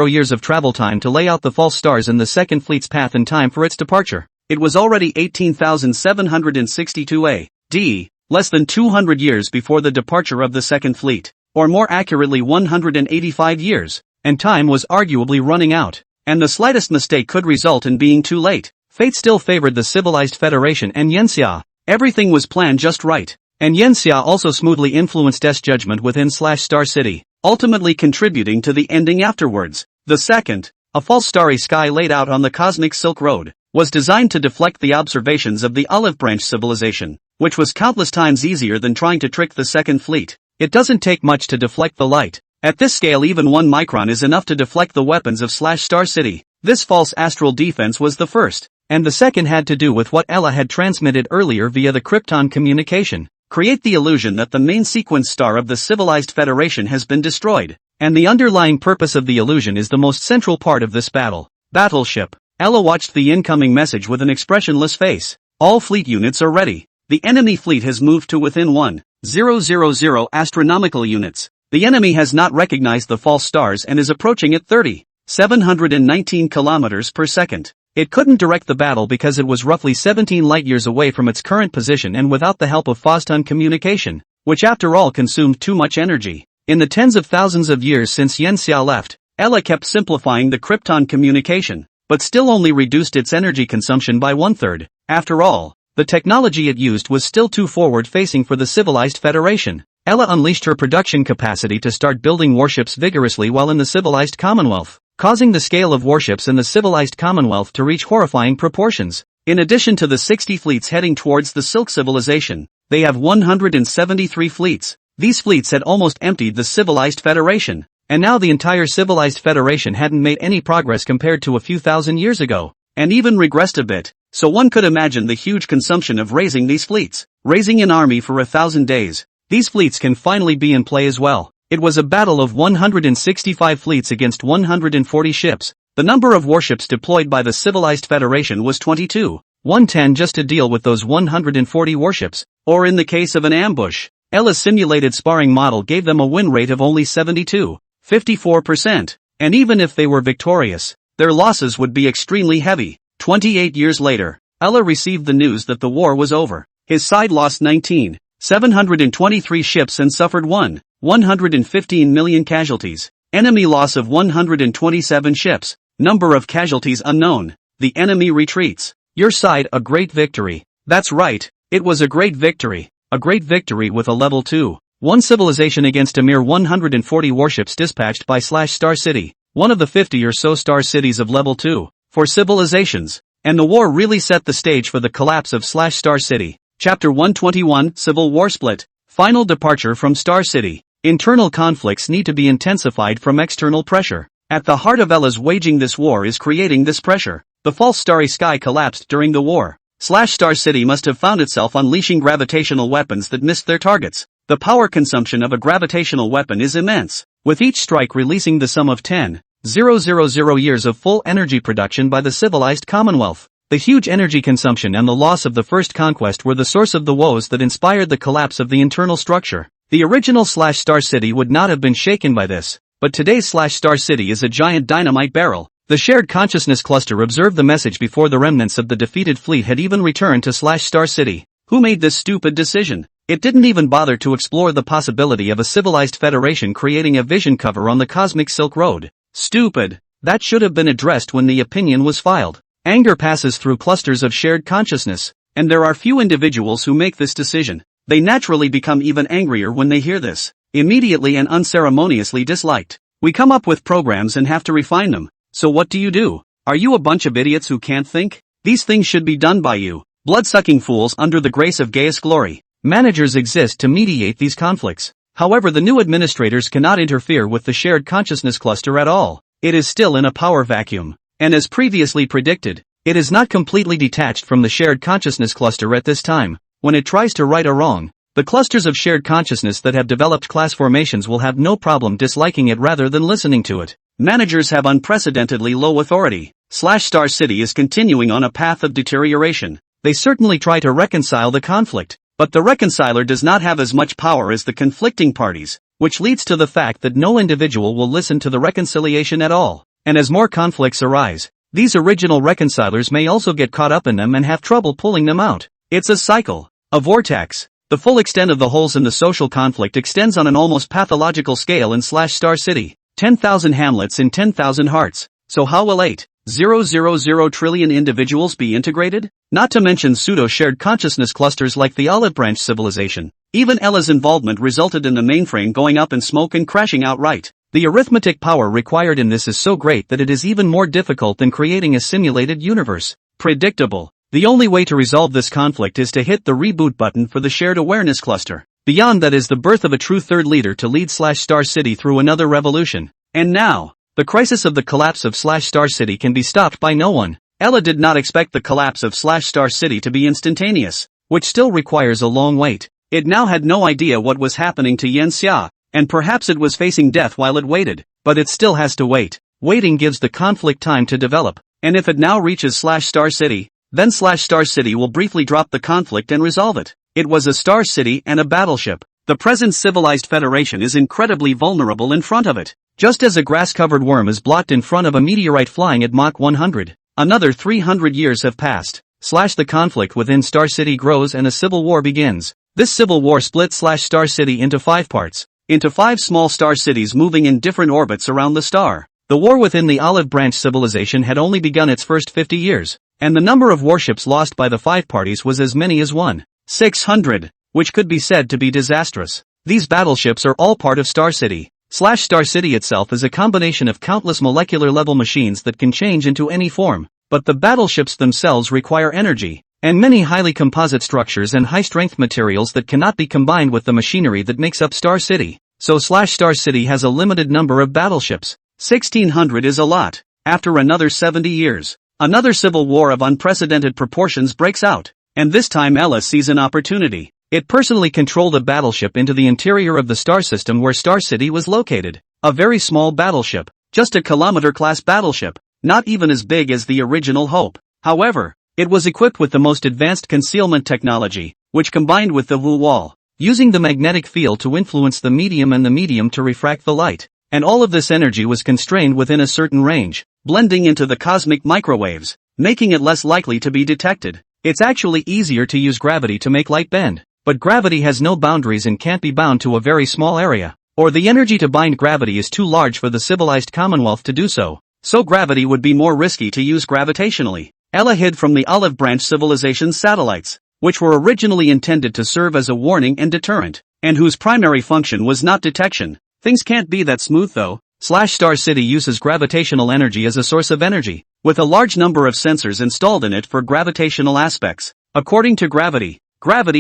Speaker 1: years of travel time to lay out the false stars in the Second Fleet's path in time for its departure. It was already 18,762 A.D., less than 200 years before the departure of the Second Fleet, or more accurately 185 years. And time was arguably running out, and the slightest mistake could result in being too late. Fate still favored the civilized Federation and Yenxia. Everything was planned just right, and Yenxia also smoothly influenced S judgment within Star City, ultimately contributing to the ending afterwards. The second, a false starry sky laid out on the cosmic Silk Road, was designed to deflect the observations of the olive branch civilization, which was countless times easier than trying to trick the Second Fleet. It doesn't take much to deflect the light. At this scale even 1 micron is enough to deflect the weapons of Star City. This false astral defense was the first, and the second had to do with what Ella had transmitted earlier via the Krypton communication. Create the illusion that the main sequence star of the civilized Federation has been destroyed, and the underlying purpose of the illusion is the most central part of this battle. Battleship. Ella watched the incoming message with an expressionless face. All fleet units are ready. The enemy fleet has moved to within 1,000 astronomical units. The enemy has not recognized the false stars and is approaching at 30,719 kilometers per second. It couldn't direct the battle because it was roughly 17 light-years away from its current position and without the help of photon communication, which after all consumed too much energy. In the tens of thousands of years since Yenxia left, Ella kept simplifying the Krypton communication, but still only reduced its energy consumption by 1/3. After all, the technology it used was still too forward-facing for the civilized Federation. Ella unleashed her production capacity to start building warships vigorously while in the civilized Commonwealth, causing the scale of warships in the civilized Commonwealth to reach horrifying proportions. In addition to the 60 fleets heading towards the Silk Civilization, they have 173 fleets. These fleets had almost emptied the civilized Federation, and now the entire civilized Federation hadn't made any progress compared to a few thousand years ago, and even regressed a bit. So one could imagine the huge consumption of raising these fleets. Raising an army for 1,000 days. These fleets can finally be in play as well. It was a battle of 165 fleets against 140 ships. The number of warships deployed by the civilized Federation was 22, 110 just to deal with those 140 warships, or in the case of an ambush. Ella's simulated sparring model gave them a win rate of only 72.54%, and even if they were victorious, their losses would be extremely heavy. 28 years later, Ella received the news that the war was over. His side lost 19,723 ships and suffered 115 million casualties. Enemy loss of 127 ships. Number of casualties unknown. The enemy retreats. Your side a great victory. That's right, it was a great victory. A great victory with a level 2. One civilization against a mere 140 warships dispatched by Star City. One of the 50 or so star cities of level 2. For civilizations. And the war really set the stage for the collapse of Star City. Chapter 121, Civil War Split. Final departure from Star City. Internal conflicts need to be intensified from external pressure. At the heart of Ella's waging this war is creating this pressure. The false starry sky collapsed during the war. Star City must have found itself unleashing gravitational weapons that missed their targets. The power consumption of a gravitational weapon is immense, with each strike releasing the sum of 10,000 years of full energy production by the civilized Commonwealth. The huge energy consumption and the loss of the first conquest were the source of the woes that inspired the collapse of the internal structure. The original Star City would not have been shaken by this, but today's Star City is a giant dynamite barrel. The shared consciousness cluster observed the message before the remnants of the defeated fleet had even returned to Star City. Who made this stupid decision? It didn't even bother to explore the possibility of a civilized federation creating a vision cover on the cosmic Silk Road. Stupid. That should have been addressed when the opinion was filed. Anger passes through clusters of shared consciousness, and there are few individuals who make this decision. They naturally become even angrier when they hear this, immediately and unceremoniously disliked. We come up with programs and have to refine them. So what do? Are you a bunch of idiots who can't think? These things should be done by you, blood-sucking fools under the grace of Gaius Glory. Managers exist to mediate these conflicts. However, the new administrators cannot interfere with the shared consciousness cluster at all. It is still in a power vacuum. And as previously predicted, it is not completely detached from the shared consciousness cluster at this time. When it tries to right a wrong, the clusters of shared consciousness that have developed class formations will have no problem disliking it rather than listening to it. Managers have unprecedentedly low authority. Star City is continuing on a path of deterioration. They certainly try to reconcile the conflict, but the reconciler does not have as much power as the conflicting parties, which leads to the fact that no individual will listen to the reconciliation at all. And as more conflicts arise, these original reconcilers may also get caught up in them and have trouble pulling them out. It's a cycle, a vortex. The full extent of the holes in the social conflict extends on an almost pathological scale in Star City. 10,000 hamlets in 10,000 hearts. So how will 8,000 trillion individuals be integrated? Not to mention pseudo-shared consciousness clusters like the Olive Branch civilization. Even Ella's involvement resulted in the mainframe going up in smoke and crashing outright. The arithmetic power required in this is so great that it is even more difficult than creating a simulated universe. Predictable. The only way to resolve this conflict is to hit the reboot button for the shared awareness cluster. Beyond that is the birth of a true third leader to lead Star City through another revolution. And now, the crisis of the collapse of Star City can be stopped by no one. Ella did not expect the collapse of Star City to be instantaneous, which still requires a long wait. It now had no idea what was happening to Yen Xia, and perhaps it was facing death while it waited, but it still has to wait. Waiting gives the conflict time to develop, and if it now reaches Star City, then Star City will briefly drop the conflict and resolve it. It was a star city and a battleship. The present civilized federation is incredibly vulnerable in front of it. Just as a grass-covered worm is blocked in front of a meteorite flying at Mach 100, another 300 years have passed. The conflict within Star City grows and a civil war begins. This civil war split Star City into 5 parts, into 5 small star cities moving in different orbits around the star. The war within the Olive Branch civilization had only begun its first 50 years, and the number of warships lost by the 5 parties was as many as 1,600, which could be said to be disastrous. These battleships are all part of Star City. Star City itself is a combination of countless molecular-level machines that can change into any form, but the battleships themselves require energy, and many highly composite structures and high-strength materials that cannot be combined with the machinery that makes up Star City. So Star City has a limited number of battleships. 1,600 is a lot. After another 70 years, another civil war of unprecedented proportions breaks out, and this time Ella sees an opportunity. It personally controlled a battleship into the interior of the star system where Star City was located. A very small battleship, just a kilometer-class battleship, not even as big as the original Hope. However, it was equipped with the most advanced concealment technology, which combined with the Wu wall, using the magnetic field to influence the medium and the medium to refract the light. And all of this energy was constrained within a certain range, blending into the cosmic microwaves, making it less likely to be detected. It's actually easier to use gravity to make light bend. But gravity has no boundaries and can't be bound to a very small area, or the energy to bind gravity is too large for the civilized Commonwealth to do so. So gravity would be more risky to use gravitationally. Ella hid from the Olive Branch civilization's satellites, which were originally intended to serve as a warning and deterrent, and whose primary function was not detection. Things can't be that smooth though. Star City uses gravitational energy as a source of energy, with a large number of sensors installed in it for gravitational aspects. According to gravity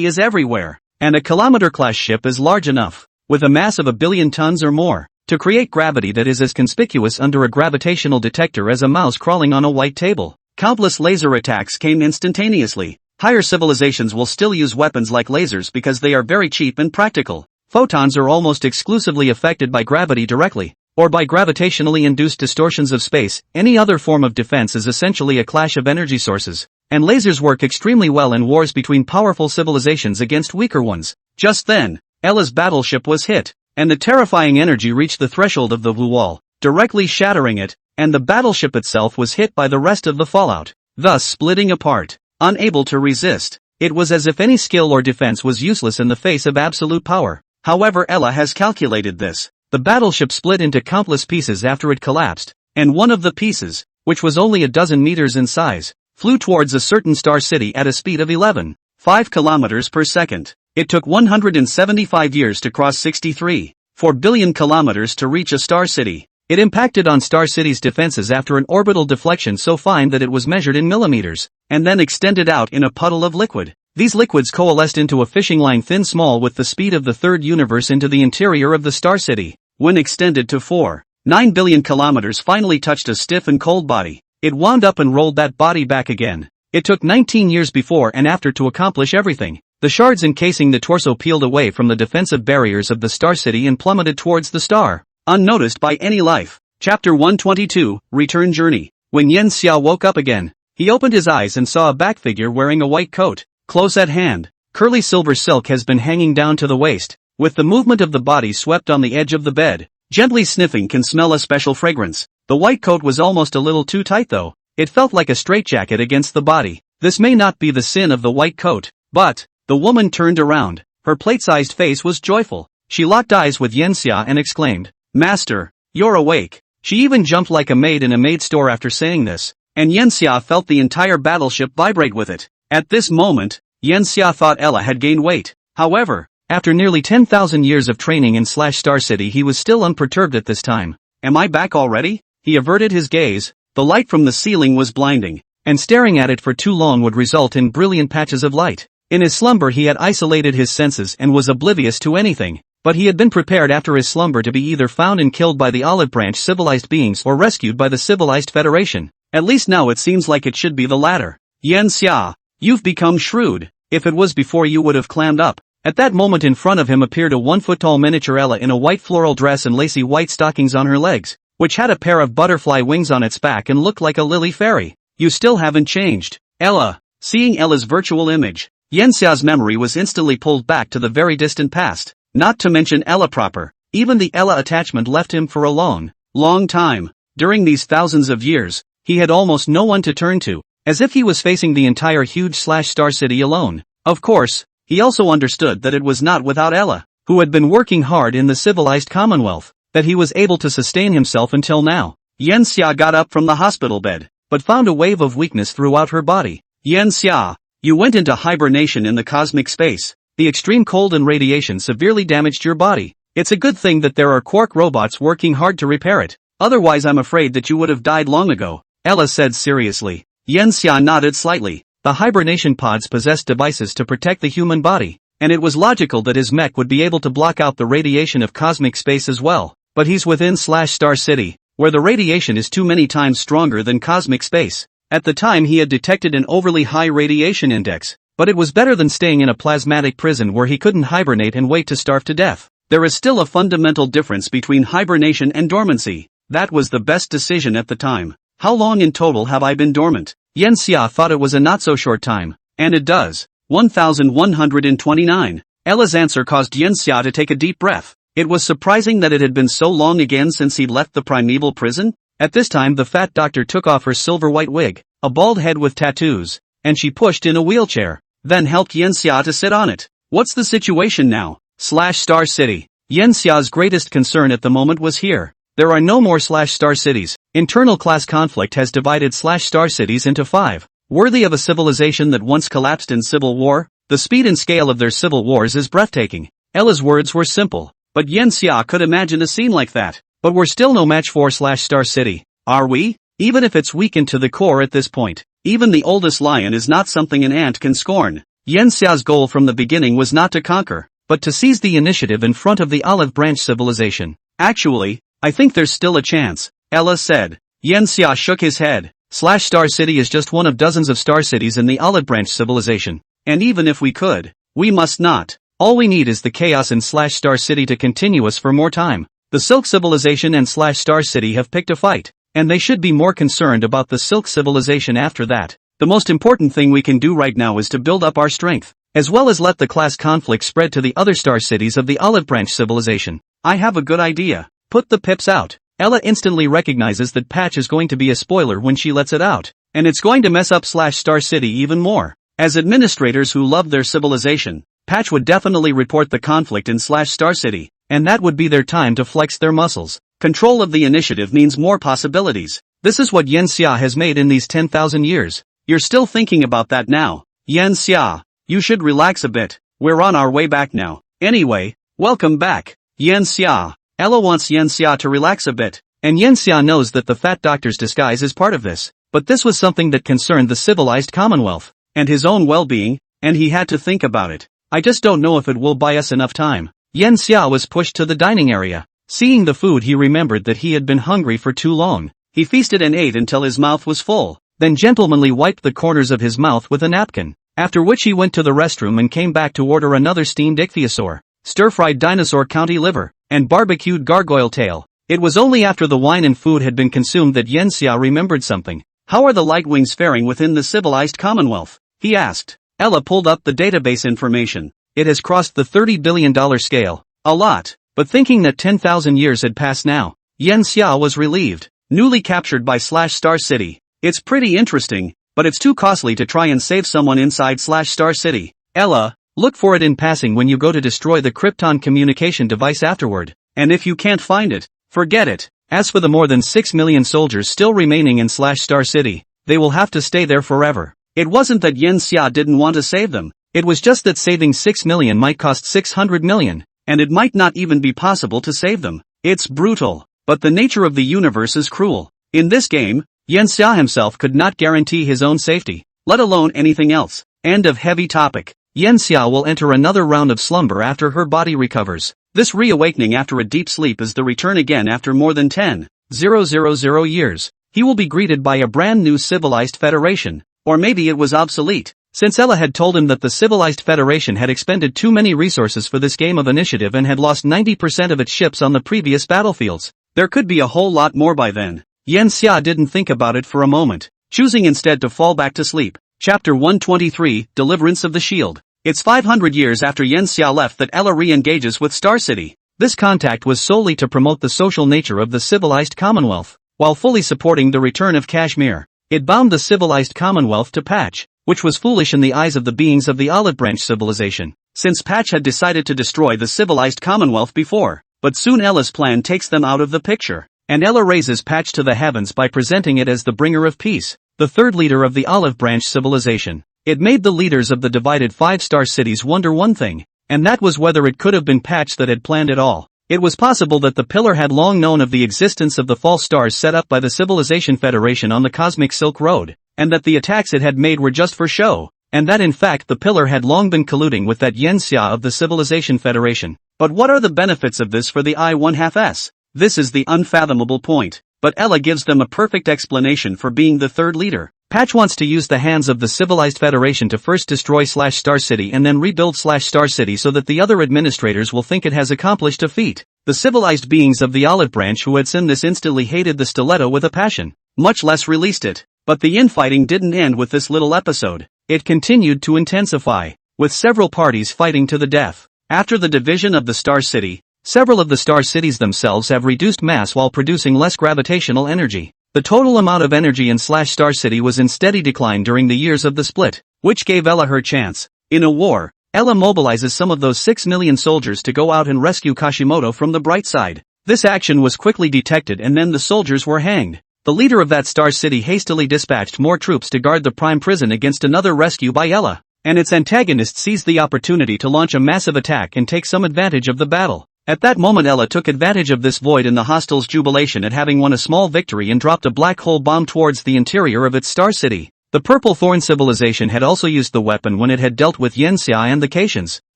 Speaker 1: is everywhere, and a kilometer-class ship is large enough, with a mass of 1 billion tons or more, to create gravity that is as conspicuous under a gravitational detector as a mouse crawling on a white table. Countless laser attacks came instantaneously. Higher civilizations will still use weapons like lasers because they are very cheap and practical. Photons are almost exclusively affected by gravity directly, or by gravitationally induced distortions of space. Any other form of defense is essentially a clash of energy sources. and lasers work extremely well in wars between powerful civilizations against weaker ones. Just then, Ella's battleship was hit, and the terrifying energy reached the threshold of the blue wall, directly shattering it, and the battleship itself was hit by the rest of the fallout, thus splitting apart. Unable to resist, it was as if any skill or defense was useless in the face of absolute power. However, Ella has calculated this. The battleship split into countless pieces after it collapsed, and one of the pieces, which was only a dozen meters in size, flew towards a certain star city at a speed of 11.5 kilometers per second. It took 175 years to cross 63.4 billion kilometers to reach a star city. It impacted on Star City's defenses after an orbital deflection so fine that it was measured in millimeters, and then extended out in a puddle of liquid. These liquids coalesced into a fishing line thin small with the speed of the third universe into the interior of the star city. When extended to 4.9 billion kilometers finally touched a stiff and cold body. It wound up and rolled that body back again. It took 19 years before and after to accomplish everything. The shards encasing the torso peeled away from the defensive barriers of the star city and plummeted towards the star, unnoticed by any life. Chapter 122, Return Journey. When Yen Xia woke up again, he opened his eyes and saw a back figure wearing a white coat. Close at hand, curly silver silk has been hanging down to the waist, with the movement of the body swept on the edge of the bed. Gently sniffing can smell a special fragrance. The white coat was almost a little too tight though. It felt like a straitjacket against the body. This may not be the sin of the white coat, but the woman turned around. Her plate-sized face was joyful. She locked eyes with Yen Xia and exclaimed, "Master, you're awake." She even jumped like a maid in a maid store after saying this, and Yen Xia felt the entire battleship vibrate with it. At this moment, Yen Xia thought Ella had gained weight. However, after nearly 10,000 years of training in Star City, he was still unperturbed at this time. "Am I back already?" He averted his gaze. The light from the ceiling was blinding, and staring at it for too long would result in brilliant patches of light. In his slumber he had isolated his senses and was oblivious to anything, but he had been prepared after his slumber to be either found and killed by the Olive Branch civilized beings or rescued by the Civilized Federation. At least now it seems like it should be the latter. "Yen Xia, you've become shrewd. If it was before you would have clammed up." At that moment in front of him appeared a 1-foot-tall miniature Ella in a white floral dress and lacy white stockings on her legs, which had a pair of butterfly wings on its back and looked like a lily fairy. "You still haven't changed, Ella." Seeing Ella's virtual image, Yen Xia's memory was instantly pulled back to the very distant past. Not to mention Ella proper. Even the Ella attachment left him for a long time. During these thousands of years, he had almost no one to turn to, as if he was facing the entire huge Star City alone. Of course, he also understood that it was not without Ella, who had been working hard in the civilized Commonwealth, that he was able to sustain himself until now. Yen Xia got up from the hospital bed, but found a wave of weakness throughout her body. "Yen Xia, you went into hibernation in the cosmic space. The extreme cold and radiation severely damaged your body. It's a good thing that there are Quark robots working hard to repair it. Otherwise I'm afraid that you would have died long ago," Ella said seriously. Yen Xia nodded slightly. The hibernation pods possessed devices to protect the human body, and it was logical that his mech would be able to block out the radiation of cosmic space as well. But he's within Star City, where the radiation is too many times stronger than cosmic space. At the time he had detected an overly high radiation index, but it was better than staying in a plasmatic prison where he couldn't hibernate and wait to starve to death. There is still a fundamental difference between hibernation and dormancy. That was the best decision at the time. "How long in total have I been dormant?" Yen Xia thought it was a not-so-short time, and it does. 1129. Ella's answer caused Yen Xia to take a deep breath. It was surprising that it had been so long again since he'd left the primeval prison. At this time the fat doctor took off her silver-white wig, a bald head with tattoos, and she pushed in a wheelchair, then helped Yen Xia to sit on it. "What's the situation now?" Star City. Yen Xia's greatest concern at the moment was here. There are no more Star Cities. Internal class conflict has divided Star Cities into 5. Worthy of a civilization that once collapsed in civil war, the speed and scale of their civil wars is breathtaking. Ella's words were simple, but Yen Xia could imagine a scene like that. "But we're still no match for Star City, are we? Even if it's weakened to the core at this point, even the oldest lion is not something an ant can scorn." Yen Xia's goal from the beginning was not to conquer, but to seize the initiative in front of the Olive Branch civilization. "Actually, I think there's still a chance," Ella said. Yen Xia shook his head. Star City is just one of dozens of star cities in the Olive Branch civilization, and even if we could, we must not. All we need is the chaos in Star City to continue us for more time. The Silk Civilization and Star City have picked a fight, and they should be more concerned about the Silk Civilization after that. The most important thing we can do right now is to build up our strength, as well as let the class conflict spread to the other star cities of the Olive Branch civilization. I have a good idea. Put the pips out. Ella instantly recognizes that Patch is going to be a spoiler when she lets it out, and it's going to mess up Star City even more. As administrators who love their civilization, Patch would definitely report the conflict in Star City, and that would be their time to flex their muscles. Control of the initiative means more possibilities. This is what Yanxia has made in these 10,000 years. You're still thinking about that now. Yanxia, you should relax a bit. We're on our way back now. Anyway, welcome back. Yanxia. Ella wants Yanxia to relax a bit, and Yanxia knows that the fat doctor's disguise is part of this. But this was something that concerned the civilized Commonwealth, and his own well-being, and he had to think about it. I just don't know if it will buy us enough time. Yanxia was pushed to the dining area. Seeing the food, he remembered that he had been hungry for too long. He feasted and ate until his mouth was full, then gentlemanly wiped the corners of his mouth with a napkin, after which he went to the restroom and came back to order another steamed ichthyosaur, stir-fried dinosaur county liver, and barbecued gargoyle tail. It was only after the wine and food had been consumed that Yanxia remembered something. How are the Lightwings faring within the civilized Commonwealth? He asked. Ella pulled up the database information. It has crossed the $30 billion scale. A lot. But thinking that 10,000 years had passed now, Yanxia was relieved. Newly captured by Star City. It's pretty interesting, but it's too costly to try and save someone inside Star City. Ella, look for it in passing when you go to destroy the Krypton communication device afterward. And if you can't find it, forget it. As for the more than 6 million soldiers still remaining in Star City, they will have to stay there forever. It wasn't that Yanxia didn't want to save them. It was just that saving 6 million might cost 600 million, and it might not even be possible to save them. It's brutal, but the nature of the universe is cruel. In this game, Yanxia himself could not guarantee his own safety, let alone anything else. End of heavy topic. Yanxia will enter another round of slumber after her body recovers. This reawakening after a deep sleep is the return again after more than 10,000 years. He will be greeted by a brand new civilized federation. Or maybe it was obsolete, since Ella had told him that the civilized federation had expended too many resources for this game of initiative and had lost 90% of its ships on the previous battlefields. There could be a whole lot more by then. Yanxia didn't think about it for a moment, choosing instead to fall back to sleep. Chapter 123, Deliverance of the Shield. It's 500 years after Yanxia left that Ella re-engages with Star City. This contact was solely to promote the social nature of the civilized Commonwealth, while fully supporting the return of Kashmir. It bound the civilized Commonwealth to Patch, which was foolish in the eyes of the beings of the Olive Branch civilization, since Patch had decided to destroy the civilized Commonwealth before. But soon Ella's plan takes them out of the picture, and Ella raises Patch to the heavens by presenting it as the bringer of peace, the third leader of the Olive Branch civilization. It made the leaders of the divided 5-star cities wonder one thing, and that was whether it could have been Patch that had planned it all. It was possible that the Pillar had long known of the existence of the false stars set up by the Civilization Federation on the Cosmic Silk Road, and that the attacks it had made were just for show, and that in fact the Pillar had long been colluding with that Yanxia of the Civilization Federation. But what are the benefits of this for the I-1/2s? This is the unfathomable point, but Ella gives them a perfect explanation for being the third leader. Patch wants to use the hands of the Civilized Federation to first destroy Star City and then rebuild Star City so that the other administrators will think it has accomplished a feat. The civilized beings of the Olive Branch who had seen this instantly hated the stiletto with a passion, much less released it. But the infighting didn't end with this little episode. It continued to intensify, with several parties fighting to the death. After the division of the Star City, several of the star cities themselves have reduced mass while producing less gravitational energy. The total amount of energy in Star City was in steady decline during the years of the split, which gave Ella her chance. In a war, Ella mobilizes some of those 6 million soldiers to go out and rescue Kashimoto from the bright side. This action was quickly detected and then the soldiers were hanged. The leader of that Star City hastily dispatched more troops to guard the prime prison against another rescue by Ella, and its antagonist seized the opportunity to launch a massive attack and take some advantage of the battle. At that moment Ella took advantage of this void in the hostiles' jubilation at having won a small victory and dropped a black hole bomb towards the interior of its Star City. The Purple Thorn civilization had also used the weapon when it had dealt with Yanxia and the Caitians,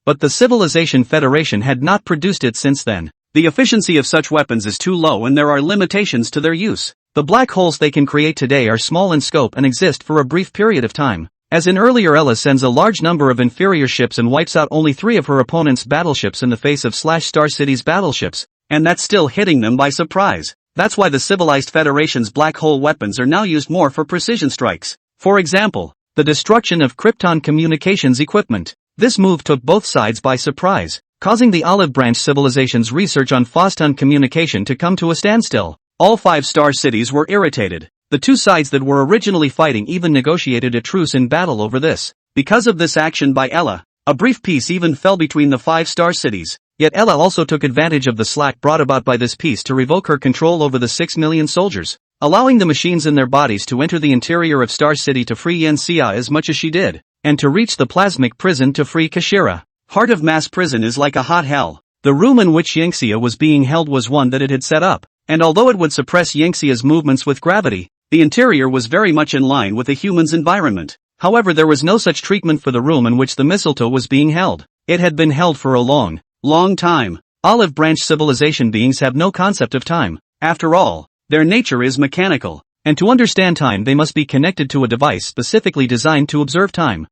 Speaker 1: but the Civilization Federation had not produced it since then. The efficiency of such weapons is too low and there are limitations to their use. The black holes they can create today are small in scope and exist for a brief period of time. As in earlier, Ella sends a large number of inferior ships and wipes out only 3 of her opponent's battleships in the face of Star City's battleships, and that's still hitting them by surprise. That's why the Civilized Federation's black hole weapons are now used more for precision strikes. For example, the destruction of Krypton communications equipment. This move took both sides by surprise, causing the Olive Branch civilization's research on Phoston communication to come to a standstill. All 5 star cities were irritated. The two sides that were originally fighting even negotiated a truce in battle over this. Because of this action by Ella, a brief peace even fell between the 5 star cities. Yet Ella also took advantage of the slack brought about by this peace to revoke her control over the 6 million soldiers, allowing the machines in their bodies to enter the interior of Star City to free Yensia as much as she did, and to reach the plasmic prison to free Kashira. Heart of Mass Prison is like a hot hell. The room in which Yensia was being held was one that it had set up, and although it would suppress Yensia's movements with gravity, the interior was very much in line with a human's environment. However, there was no such treatment for the room in which the mistletoe was being held. It had been held for a long time. Olive Branch civilization beings have no concept of time. After all, their nature is mechanical, and to understand time they must be connected to a device specifically designed to observe time.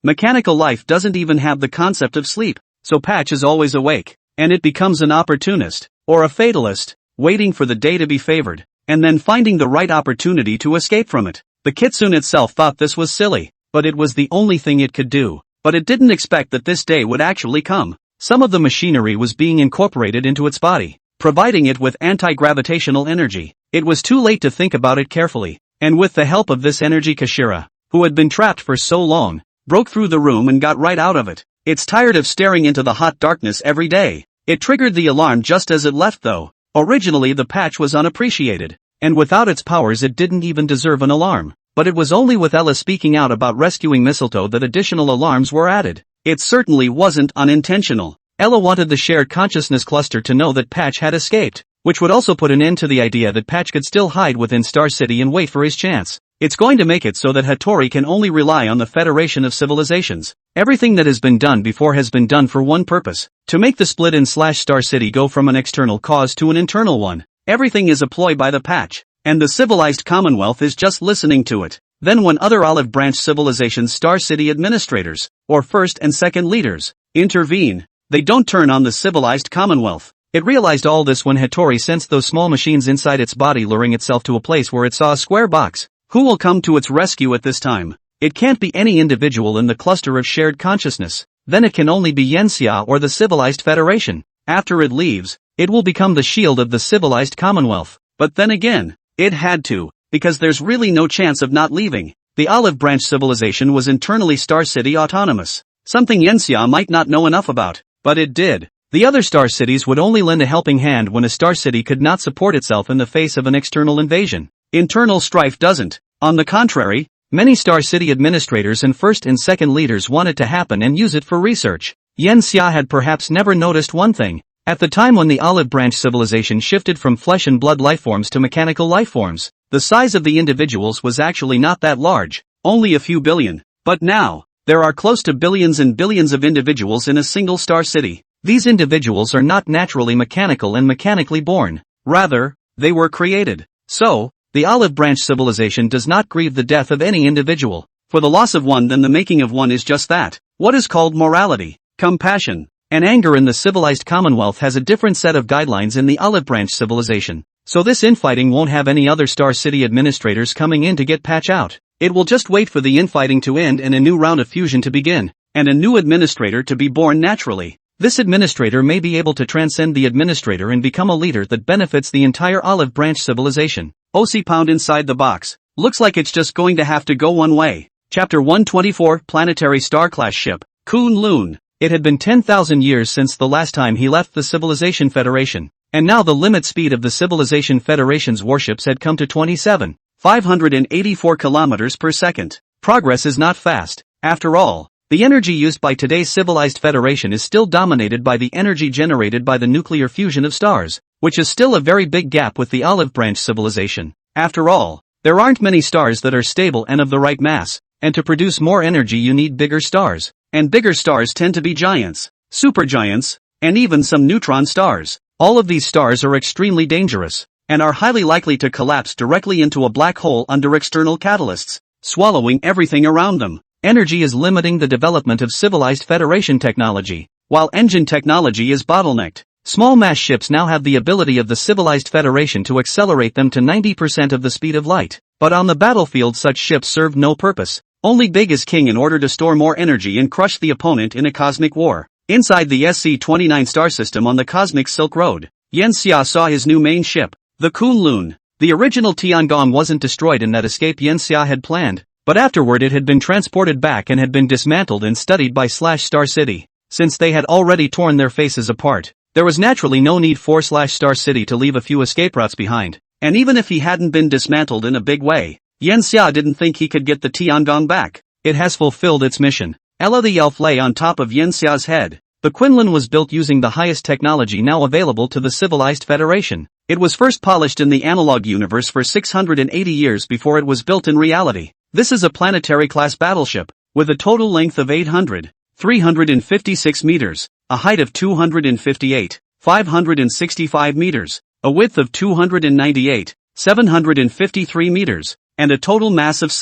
Speaker 1: Mechanical life doesn't even have the concept of sleep, so Patch is always awake, and it becomes an opportunist, or a fatalist, waiting for the day to be favored, and then finding the right opportunity to escape from it. The kitsune itself thought this was silly, but it was the only thing it could do. But it didn't expect that this day would actually come. Some of the machinery was being incorporated into its body, providing it with anti-gravitational energy. It was too late to think about it carefully, and with the help of this energy Kashira, who had been trapped for so long, broke through the room and got right out of it. It's tired of staring into the hot darkness every day. It triggered the alarm just as it left though. Originally the patch was unappreciated, and without its powers it didn't even deserve an alarm. But it was only with Ella speaking out about rescuing Mistletoe that additional alarms were added. It certainly wasn't unintentional. Ella wanted the shared consciousness cluster to know that Patch had escaped, which would also put an end to the idea that Patch could still hide within Star City and wait for his chance. It's going to make it so that Hattori can only rely on the Federation of Civilizations. Everything that has been done before has been done for one purpose: to make the split in Star City go from an external cause to an internal one. Everything is a ploy by the Patch, and the civilized Commonwealth is just listening to it. Then when other Olive Branch Civilizations Star City administrators, or first and second leaders, intervene, they don't turn on the civilized Commonwealth. It realized all this when Hattori sensed those small machines inside its body luring itself to a place where it saw a square box. Who will come to its rescue at this time? It can't be any individual in the cluster of shared consciousness. Then it can only be Yensia or the Civilized Federation. After it leaves, it will become the shield of the civilized Commonwealth. But then again, it had to, because there's really no chance of not leaving. The Olive Branch civilization was internally Star City autonomous, something Yensia might not know enough about, but it did. The other Star Cities would only lend a helping hand when a Star City could not support itself in the face of an external invasion. Internal strife doesn't. On the contrary, many Star City administrators and first and second leaders want it to happen and use it for research. Yensia had perhaps never noticed one thing. At the time when the Olive Branch civilization shifted from flesh and blood lifeforms to mechanical lifeforms, the size of the individuals was actually not that large, only a few billion. But now, there are close to billions and billions of individuals in a single Star City. These individuals are not naturally mechanical and mechanically born. Rather, they were created. So, the Olive Branch civilization does not grieve the death of any individual. For the loss of one, then the making of one is just that. What is called morality, compassion, and anger in the civilized Commonwealth has a different set of guidelines in the Olive Branch civilization. So this infighting won't have any other Star City administrators coming in to get Patch out. It will just wait for the infighting to end and a new round of fusion to begin, and a new administrator to be born naturally. This administrator may be able to transcend the administrator and become a leader that benefits the entire Olive Branch civilization. OC pound inside the box. Looks like it's just going to have to go one way. Chapter 124, Planetary Star-class Ship, Kunlun. It had been 10,000 years since the last time he left the Civilization Federation, and now the limit speed of the Civilization Federation's warships had come to 27,584 kilometers per second. Progress is not fast. After all, the energy used by today's civilized federation is still dominated by the energy generated by the nuclear fusion of stars, which is still a very big gap with the Olive Branch civilization. After all, there aren't many stars that are stable and of the right mass, and to produce more energy you need bigger stars, and bigger stars tend to be giants, supergiants, and even some neutron stars. All of these stars are extremely dangerous, and are highly likely to collapse directly into a black hole under external catalysts, swallowing everything around them. Energy is limiting the development of civilized Federation technology, while engine technology is bottlenecked. Small mass ships now have the ability of the civilized Federation to accelerate them to 90% of the speed of light. But on the battlefield such ships served no purpose. Only big is king in order to store more energy and crush the opponent in a cosmic war. Inside the SC-29 star system on the cosmic Silk Road, Yen Xia saw his new main ship, the Kunlun. The original Tiangong wasn't destroyed in that escape Yen Xia had planned, but afterward it had been transported back and had been dismantled and studied by Star City. Since they had already torn their faces apart, there was naturally no need for Star City to leave a few escape routes behind. And even if he hadn't been dismantled in a big way, Yen Xia didn't think he could get the Tiangong back. It has fulfilled its mission. Ella the elf lay on top of Yen Xia's head. The Quinlan was built using the highest technology now available to the civilized Federation. It was first polished in the analog universe for 680 years before it was built in reality. This is a planetary-class battleship, with a total length of 356 meters, a height of 565 meters, a width of 753 meters, and a total mass of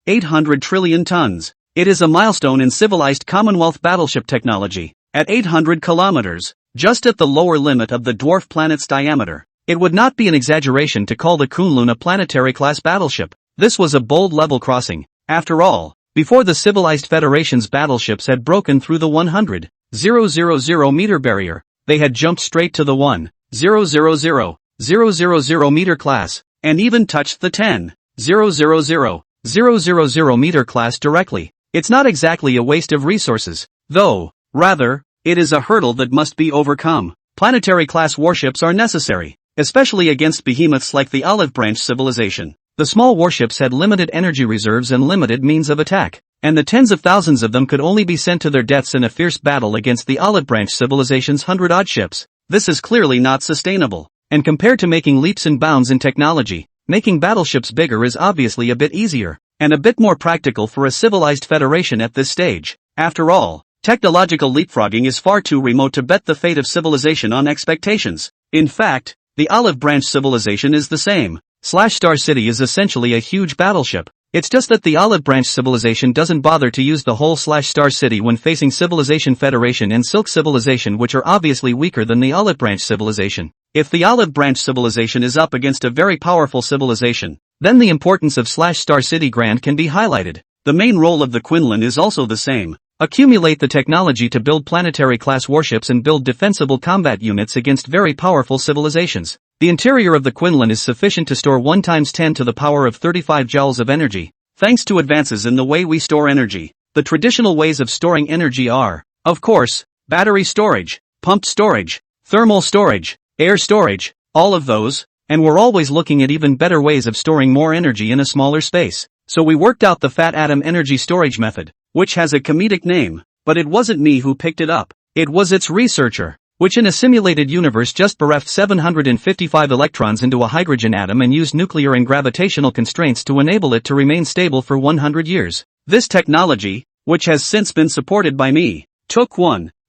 Speaker 1: 800 trillion tons. It is a milestone in civilized Commonwealth battleship technology. At 800 kilometers, just at the lower limit of the dwarf planet's diameter, it would not be an exaggeration to call the Kunlun a planetary-class battleship. This was a bold level crossing. After all, before the civilized Federation's battleships had broken through the 100,000 meter barrier, they had jumped straight to the 1,000,000 meter class, and even touched the 10,000,000 meter class directly. It's not exactly a waste of resources, though. Rather, it is a hurdle that must be overcome. Planetary-class warships are necessary, especially against behemoths like the Olive Branch civilization. The small warships had limited energy reserves and limited means of attack, and the tens of thousands of them could only be sent to their deaths in a fierce battle against the Olive Branch civilization's 100-odd ships. This is clearly not sustainable, and compared to making leaps and bounds in technology, making battleships bigger is obviously a bit easier, and a bit more practical for a civilized federation at this stage. After all, technological leapfrogging is far too remote to bet the fate of civilization on expectations. In fact, the Olive Branch civilization is the same. Star City is essentially a huge battleship. It's just that the Olive Branch civilization doesn't bother to use the whole Star City when facing Civilization Federation and Silk Civilization, which are obviously weaker than the Olive Branch civilization. If the Olive Branch civilization is up against a very powerful civilization, then the importance of Star City Grand can be highlighted. The main role of the Quinlan is also the same. Accumulate the technology to build planetary-class warships and build defensible combat units against very powerful civilizations. The interior of the Quinlan is sufficient to store 1 × 10 to the power of 35 joules of energy. Thanks to advances in the way we store energy, the traditional ways of storing energy are, of course, battery storage, pumped storage, thermal storage, air storage, all of those, and we're always looking at even better ways of storing more energy in a smaller space. So we worked out the fat atom energy storage method, which has a comedic name, but it wasn't me who picked it up. It was its researcher, which in a simulated universe just bereft 755 electrons into a hydrogen atom and used nuclear and gravitational constraints to enable it to remain stable for 100 years. This technology, which has since been supported by me, took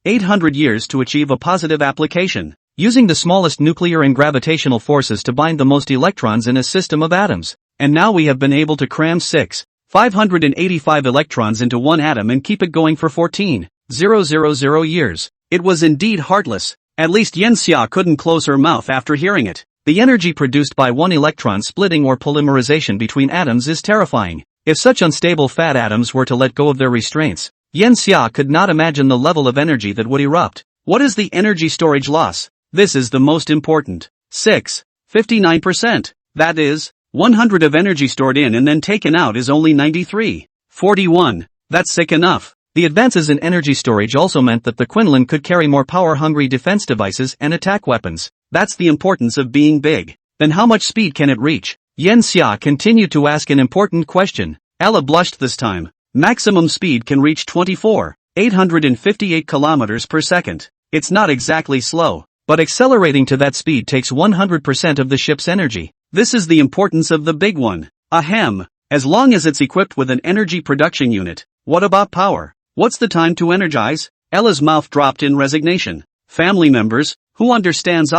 Speaker 1: 800 years to achieve a positive application, using the smallest nuclear and gravitational forces to bind the most electrons in a system of atoms. And now we have been able to cram 585 electrons into one atom and keep it going for 14,000 years. It was indeed heartless. At least Yen Xia couldn't close her mouth after hearing it. The energy produced by one electron splitting or polymerization between atoms is terrifying. If such unstable fat atoms were to let go of their restraints, Yen Xia could not imagine the level of energy that would erupt. What is the energy storage loss? This is the most important. 59%. That is, 100 of energy stored in and then taken out is only 93.41. That's sick enough. The advances in energy storage also meant that the Quinlan could carry more power-hungry defense devices and attack weapons. That's the importance of being big. Then how much speed can it reach? Yen Xia continued to ask an important question. Ella blushed this time. Maximum speed can reach 858 kilometers per second. It's not exactly slow, but accelerating to that speed takes 100% of the ship's energy. This is the importance of the big one. Ahem. As long as it's equipped with an energy production unit. What about power? What's the time to energize? Ella's mouth dropped in resignation. Family members, who understands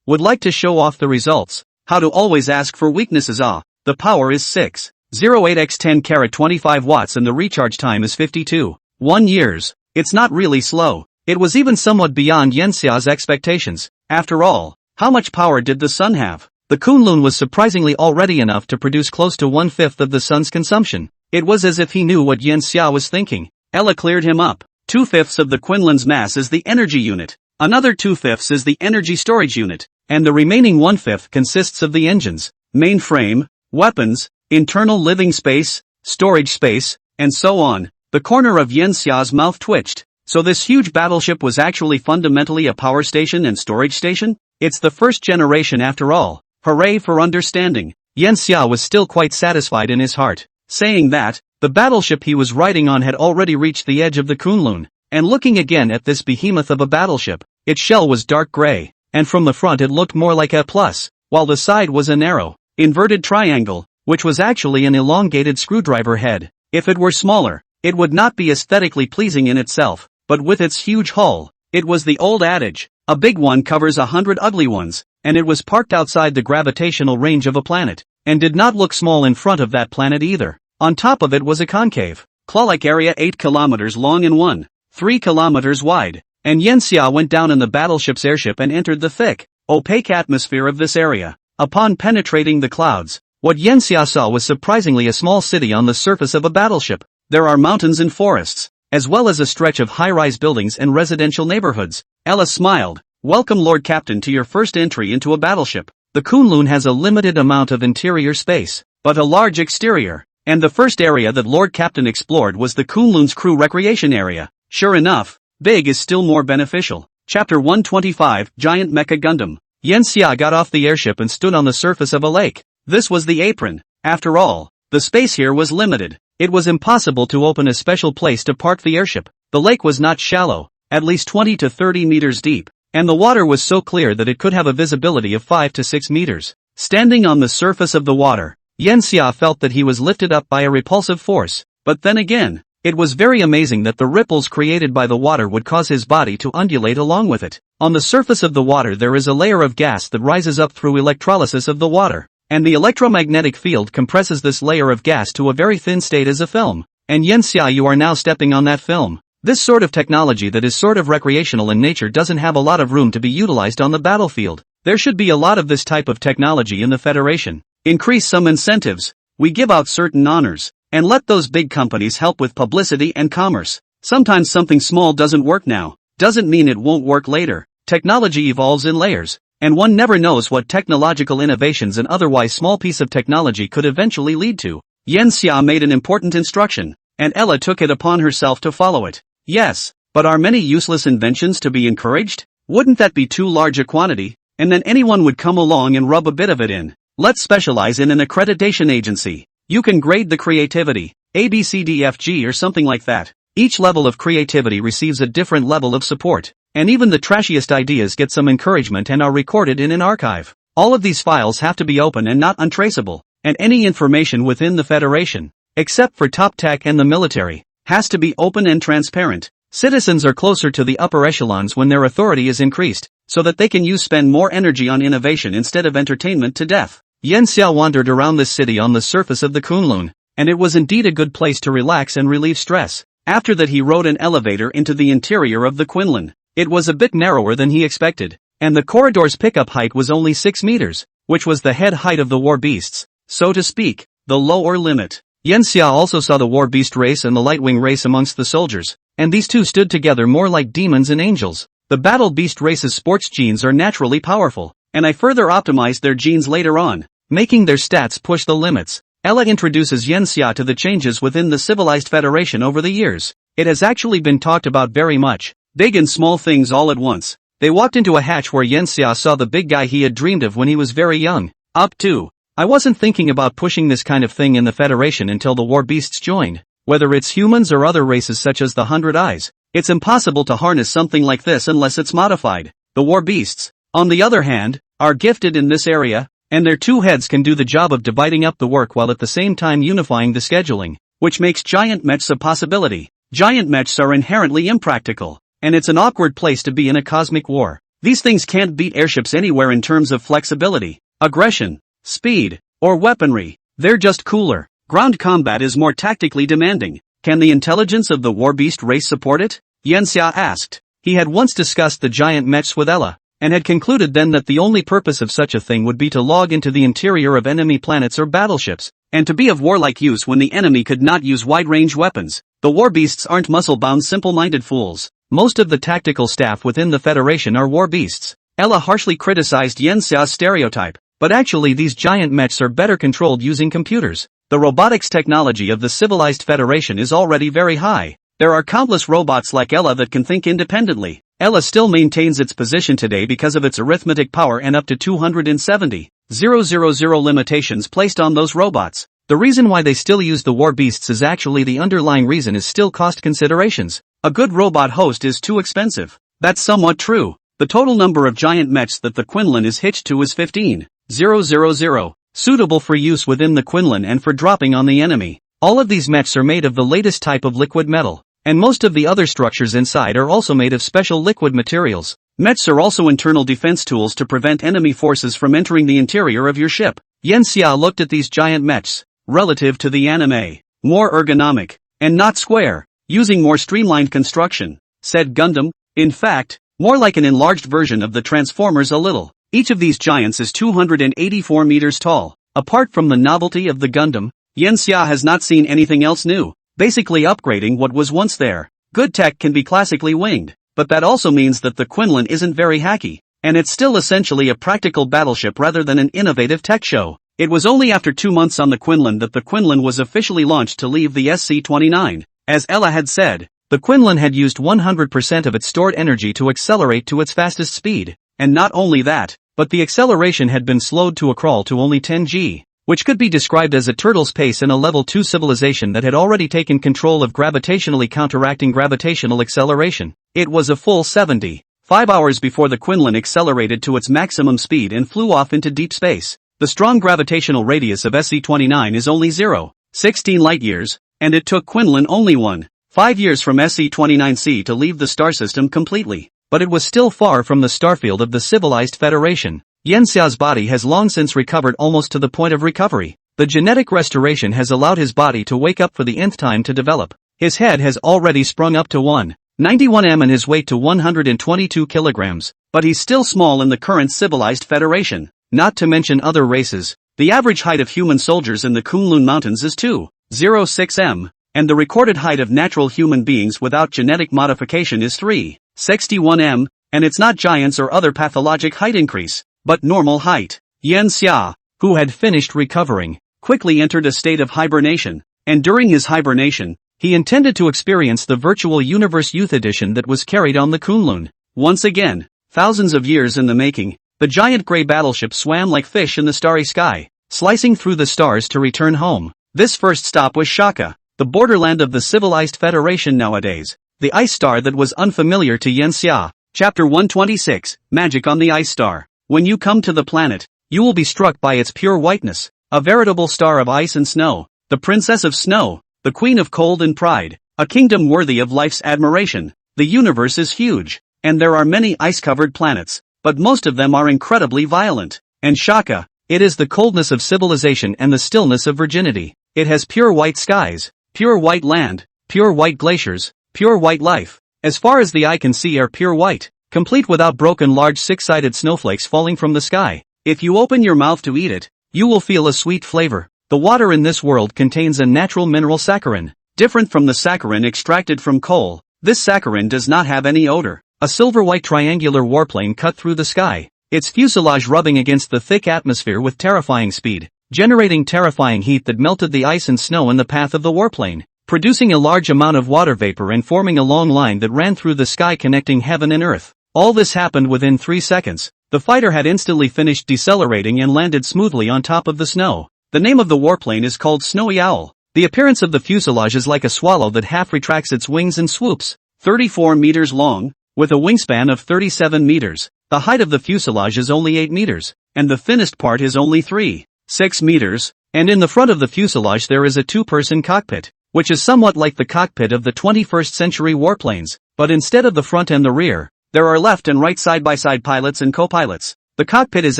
Speaker 1: would like to show off the results. How to always ask for weaknesses. The power is 608 x 10 carat 25 watts and the recharge time is 52.1 years. It's not really slow. It was even somewhat beyond Yen Xia's expectations. After all, how much power did the sun have? The Kunlun was surprisingly already enough to produce close to 1/5 of the sun's consumption. It was as if he knew what Yen Xia was thinking. Ella cleared him up. 2/5 of the Quinlan's mass is the energy unit. Another 2/5 is the energy storage unit. And the remaining 1/5 consists of the engines, mainframe, weapons, internal living space, storage space, and so on. The corner of Yen Xia's mouth twitched. So this huge battleship was actually fundamentally a power station and storage station? It's the first generation after all. Hooray for understanding. Yen Xia was still quite satisfied in his heart. Saying that, the battleship he was riding on had already reached the edge of the Kunlun, and looking again at this behemoth of a battleship, its shell was dark gray, and from the front it looked more like a plus, while the side was a narrow, inverted triangle, which was actually an elongated screwdriver head. If it were smaller, it would not be aesthetically pleasing in itself, but with its huge hull, it was the old adage, a big one covers 100 ugly ones, and it was parked outside the gravitational range of a planet, and did not look small in front of that planet either. On top of it was a concave, claw-like area 8 kilometers long and 1.3 kilometers wide, and Yen Xia went down in the battleship's airship and entered the thick, opaque atmosphere of this area. Upon penetrating the clouds, what Yen Xia saw was surprisingly a small city on the surface of a battleship. There are mountains and forests, as well as a stretch of high-rise buildings and residential neighborhoods. Ella smiled. Welcome Lord Captain to your first entry into a battleship. The Kunlun has a limited amount of interior space, but a large exterior. And the first area that Lord Captain explored was the Kunlun's crew recreation area. Sure enough, big is still more beneficial. Chapter 125, Giant Mecha Gundam. Yen Xia got off the airship and stood on the surface of a lake. This was the apron. After all, the space here was limited. It was impossible to open a special place to park the airship. The lake was not shallow, at least 20 to 30 meters deep, and the water was so clear that it could have a visibility of 5 to 6 meters. Standing on the surface of the water, Yen Xia felt that he was lifted up by a repulsive force, but then again, it was very amazing that the ripples created by the water would cause his body to undulate along with it. On the surface of the water there is a layer of gas that rises up through electrolysis of the water, and the electromagnetic field compresses this layer of gas to a very thin state as a film. And Yen Xia, you are now stepping on that film. This sort of technology that is sort of recreational in nature doesn't have a lot of room to be utilized on the battlefield. There should be a lot of this type of technology in the Federation. Increase some incentives, we give out certain honors, and let those big companies help with publicity and commerce. Sometimes something small doesn't work now, doesn't mean it won't work later. Technology evolves in layers, and one never knows what technological innovations an otherwise small piece of technology could eventually lead to. Yen Xia made an important instruction, and Ella took it upon herself to follow it. Yes, but are many useless inventions to be encouraged? Wouldn't that be too large a quantity, and then anyone would come along and rub a bit of it in? Let's specialize in an accreditation agency. You can grade the creativity, A, B, C, D, F, G or something like that. Each level of creativity receives a different level of support, and even the trashiest ideas get some encouragement and are recorded in an archive. All of these files have to be open and not untraceable, and any information within the Federation, except for top tech and the military, has to be open and transparent. Citizens are closer to the upper echelons when their authority is increased, so that they can spend more energy on innovation instead of entertainment to death. Yen Xia wandered around this city on the surface of the Kunlun, and it was indeed a good place to relax and relieve stress. After that he rode an elevator into the interior of the Kunlun. It was a bit narrower than he expected, and the corridor's pickup height was only 6 meters, which was the head height of the war beasts, so to speak, the lower limit. Yen Xia also saw the war beast race and the lightwing race amongst the soldiers, and these two stood together more like demons and angels. The battle beast race's sports genes are naturally powerful, and I further optimized their genes later on, making their stats push the limits. Ella introduces Yen Xia to the changes within the civilized federation over the years. It has actually been talked about very much, big and small things all at once. They walked into a hatch where Yen Xia saw the big guy he had dreamed of when he was very young. Up to. I wasn't thinking about pushing this kind of thing in the Federation until the war beasts joined. Whether it's humans or other races such as the 100 Eyes, it's impossible to harness something like this unless it's modified. The war beasts, on the other hand, are gifted in this area, and their two heads can do the job of dividing up the work while at the same time unifying the scheduling, which makes giant mechs a possibility. Giant mechs are inherently impractical, and it's an awkward place to be in a cosmic war. These things can't beat airships anywhere in terms of flexibility, aggression, speed, or weaponry. They're just cooler. Ground combat is more tactically demanding. Can the intelligence of the war beast race support it? Yen Xia asked. He had once discussed the giant mechs with Ella, and had concluded then that the only purpose of such a thing would be to log into the interior of enemy planets or battleships, and to be of warlike use when the enemy could not use wide-range weapons. The war beasts aren't muscle-bound simple-minded fools. Most of the tactical staff within the Federation are war beasts. Ella harshly criticized Yen Xia's stereotype, but actually these giant mechs are better controlled using computers. The robotics technology of the civilized Federation is already very high. There are countless robots like Ella that can think independently. Ella still maintains its position today because of its arithmetic power and up to 270,000 limitations placed on those robots. The reason why they still use the war beasts is actually the underlying reason is still cost considerations. A good robot host is too expensive. That's somewhat true. The total number of giant mechs that the Quinlan is hitched to is 15,000, suitable for use within the Quinlan and for dropping on the enemy. All of these mechs are made of the latest type of liquid metal, and most of the other structures inside are also made of special liquid materials. Mechs are also internal defense tools to prevent enemy forces from entering the interior of your ship. Yen Xia looked at these giant mechs, relative to the anime, more ergonomic, and not square, using more streamlined construction, said Gundam, in fact, more like an enlarged version of the Transformers a little. Each of these giants is 284 meters tall. Apart from the novelty of the Gundam, Yen Xia has not seen anything else new, basically upgrading what was once there. Good tech can be classically winged, but that also means that the Quinlan isn't very hacky, and it's still essentially a practical battleship rather than an innovative tech show. It was only after 2 months on the Quinlan that the Quinlan was officially launched to leave the SC-29. As Ella had said, the Quinlan had used 100% of its stored energy to accelerate to its fastest speed, and not only that, but the acceleration had been slowed to a crawl to only 10 g, which could be described as a turtle's pace in a level 2 civilization that had already taken control of gravitationally counteracting gravitational acceleration. It was a full 75 hours before the Quinlan accelerated to its maximum speed and flew off into deep space. The strong gravitational radius of SC-29 is only 0.16 light-years, and it took Quinlan only 1.5 years from SC-29C to leave the star system completely. But it was still far from the starfield of the civilized Federation. Yen Xia's body has long since recovered almost to the point of recovery. The genetic restoration has allowed his body to wake up for the nth time to develop. His head has already sprung up to 191 m and his weight to 122 kilograms, but he's still small in the current civilized Federation. Not to mention other races. The average height of human soldiers in the Kunlun Mountains is 206 m, and the recorded height of natural human beings without genetic modification is 361 m, and it's not giants or other pathologic height increase, but normal height. Yen Xia, who had finished recovering, quickly entered a state of hibernation, and during his hibernation, he intended to experience the virtual universe youth edition that was carried on the Kunlun. Once again, thousands of years in the making, the giant gray battleship swam like fish in the starry sky, slicing through the stars to return home. This first stop was Shaka, the borderland of the civilized Federation nowadays, the ice star that was unfamiliar to Yen Xia. Chapter 126, Magic on the Ice Star. When you come to the planet, you will be struck by its pure whiteness, a veritable star of ice and snow, the princess of snow, the queen of cold and pride, a kingdom worthy of life's admiration. The universe is huge, and there are many ice-covered planets, but most of them are incredibly violent. And Shaka, it is the coldness of civilization and the stillness of virginity. It has pure white skies, pure white land, pure white glaciers, pure white life. As far as the eye can see are pure white, complete without broken large six-sided snowflakes falling from the sky. If you open your mouth to eat it, you will feel a sweet flavor. The water in this world contains a natural mineral saccharin. Different from the saccharin extracted from coal, this saccharin does not have any odor. A silver-white triangular warplane cut through the sky, its fuselage rubbing against the thick atmosphere with terrifying speed, generating terrifying heat that melted the ice and snow in the path of the warplane, producing a large amount of water vapor and forming a long line that ran through the sky connecting heaven and earth. All this happened within 3 seconds. The fighter had instantly finished decelerating and landed smoothly on top of the snow. The name of the warplane is called Snowy Owl. The appearance of the fuselage is like a swallow that half retracts its wings and swoops. 34 meters long, with a wingspan of 37 meters. The height of the fuselage is only 8 meters, and the thinnest part is only 3.6 meters, and in the front of the fuselage there is a 2-person cockpit, which is somewhat like the cockpit of the 21st century warplanes, but instead of the front and the rear, there are left and right side-by-side pilots and co-pilots. The cockpit is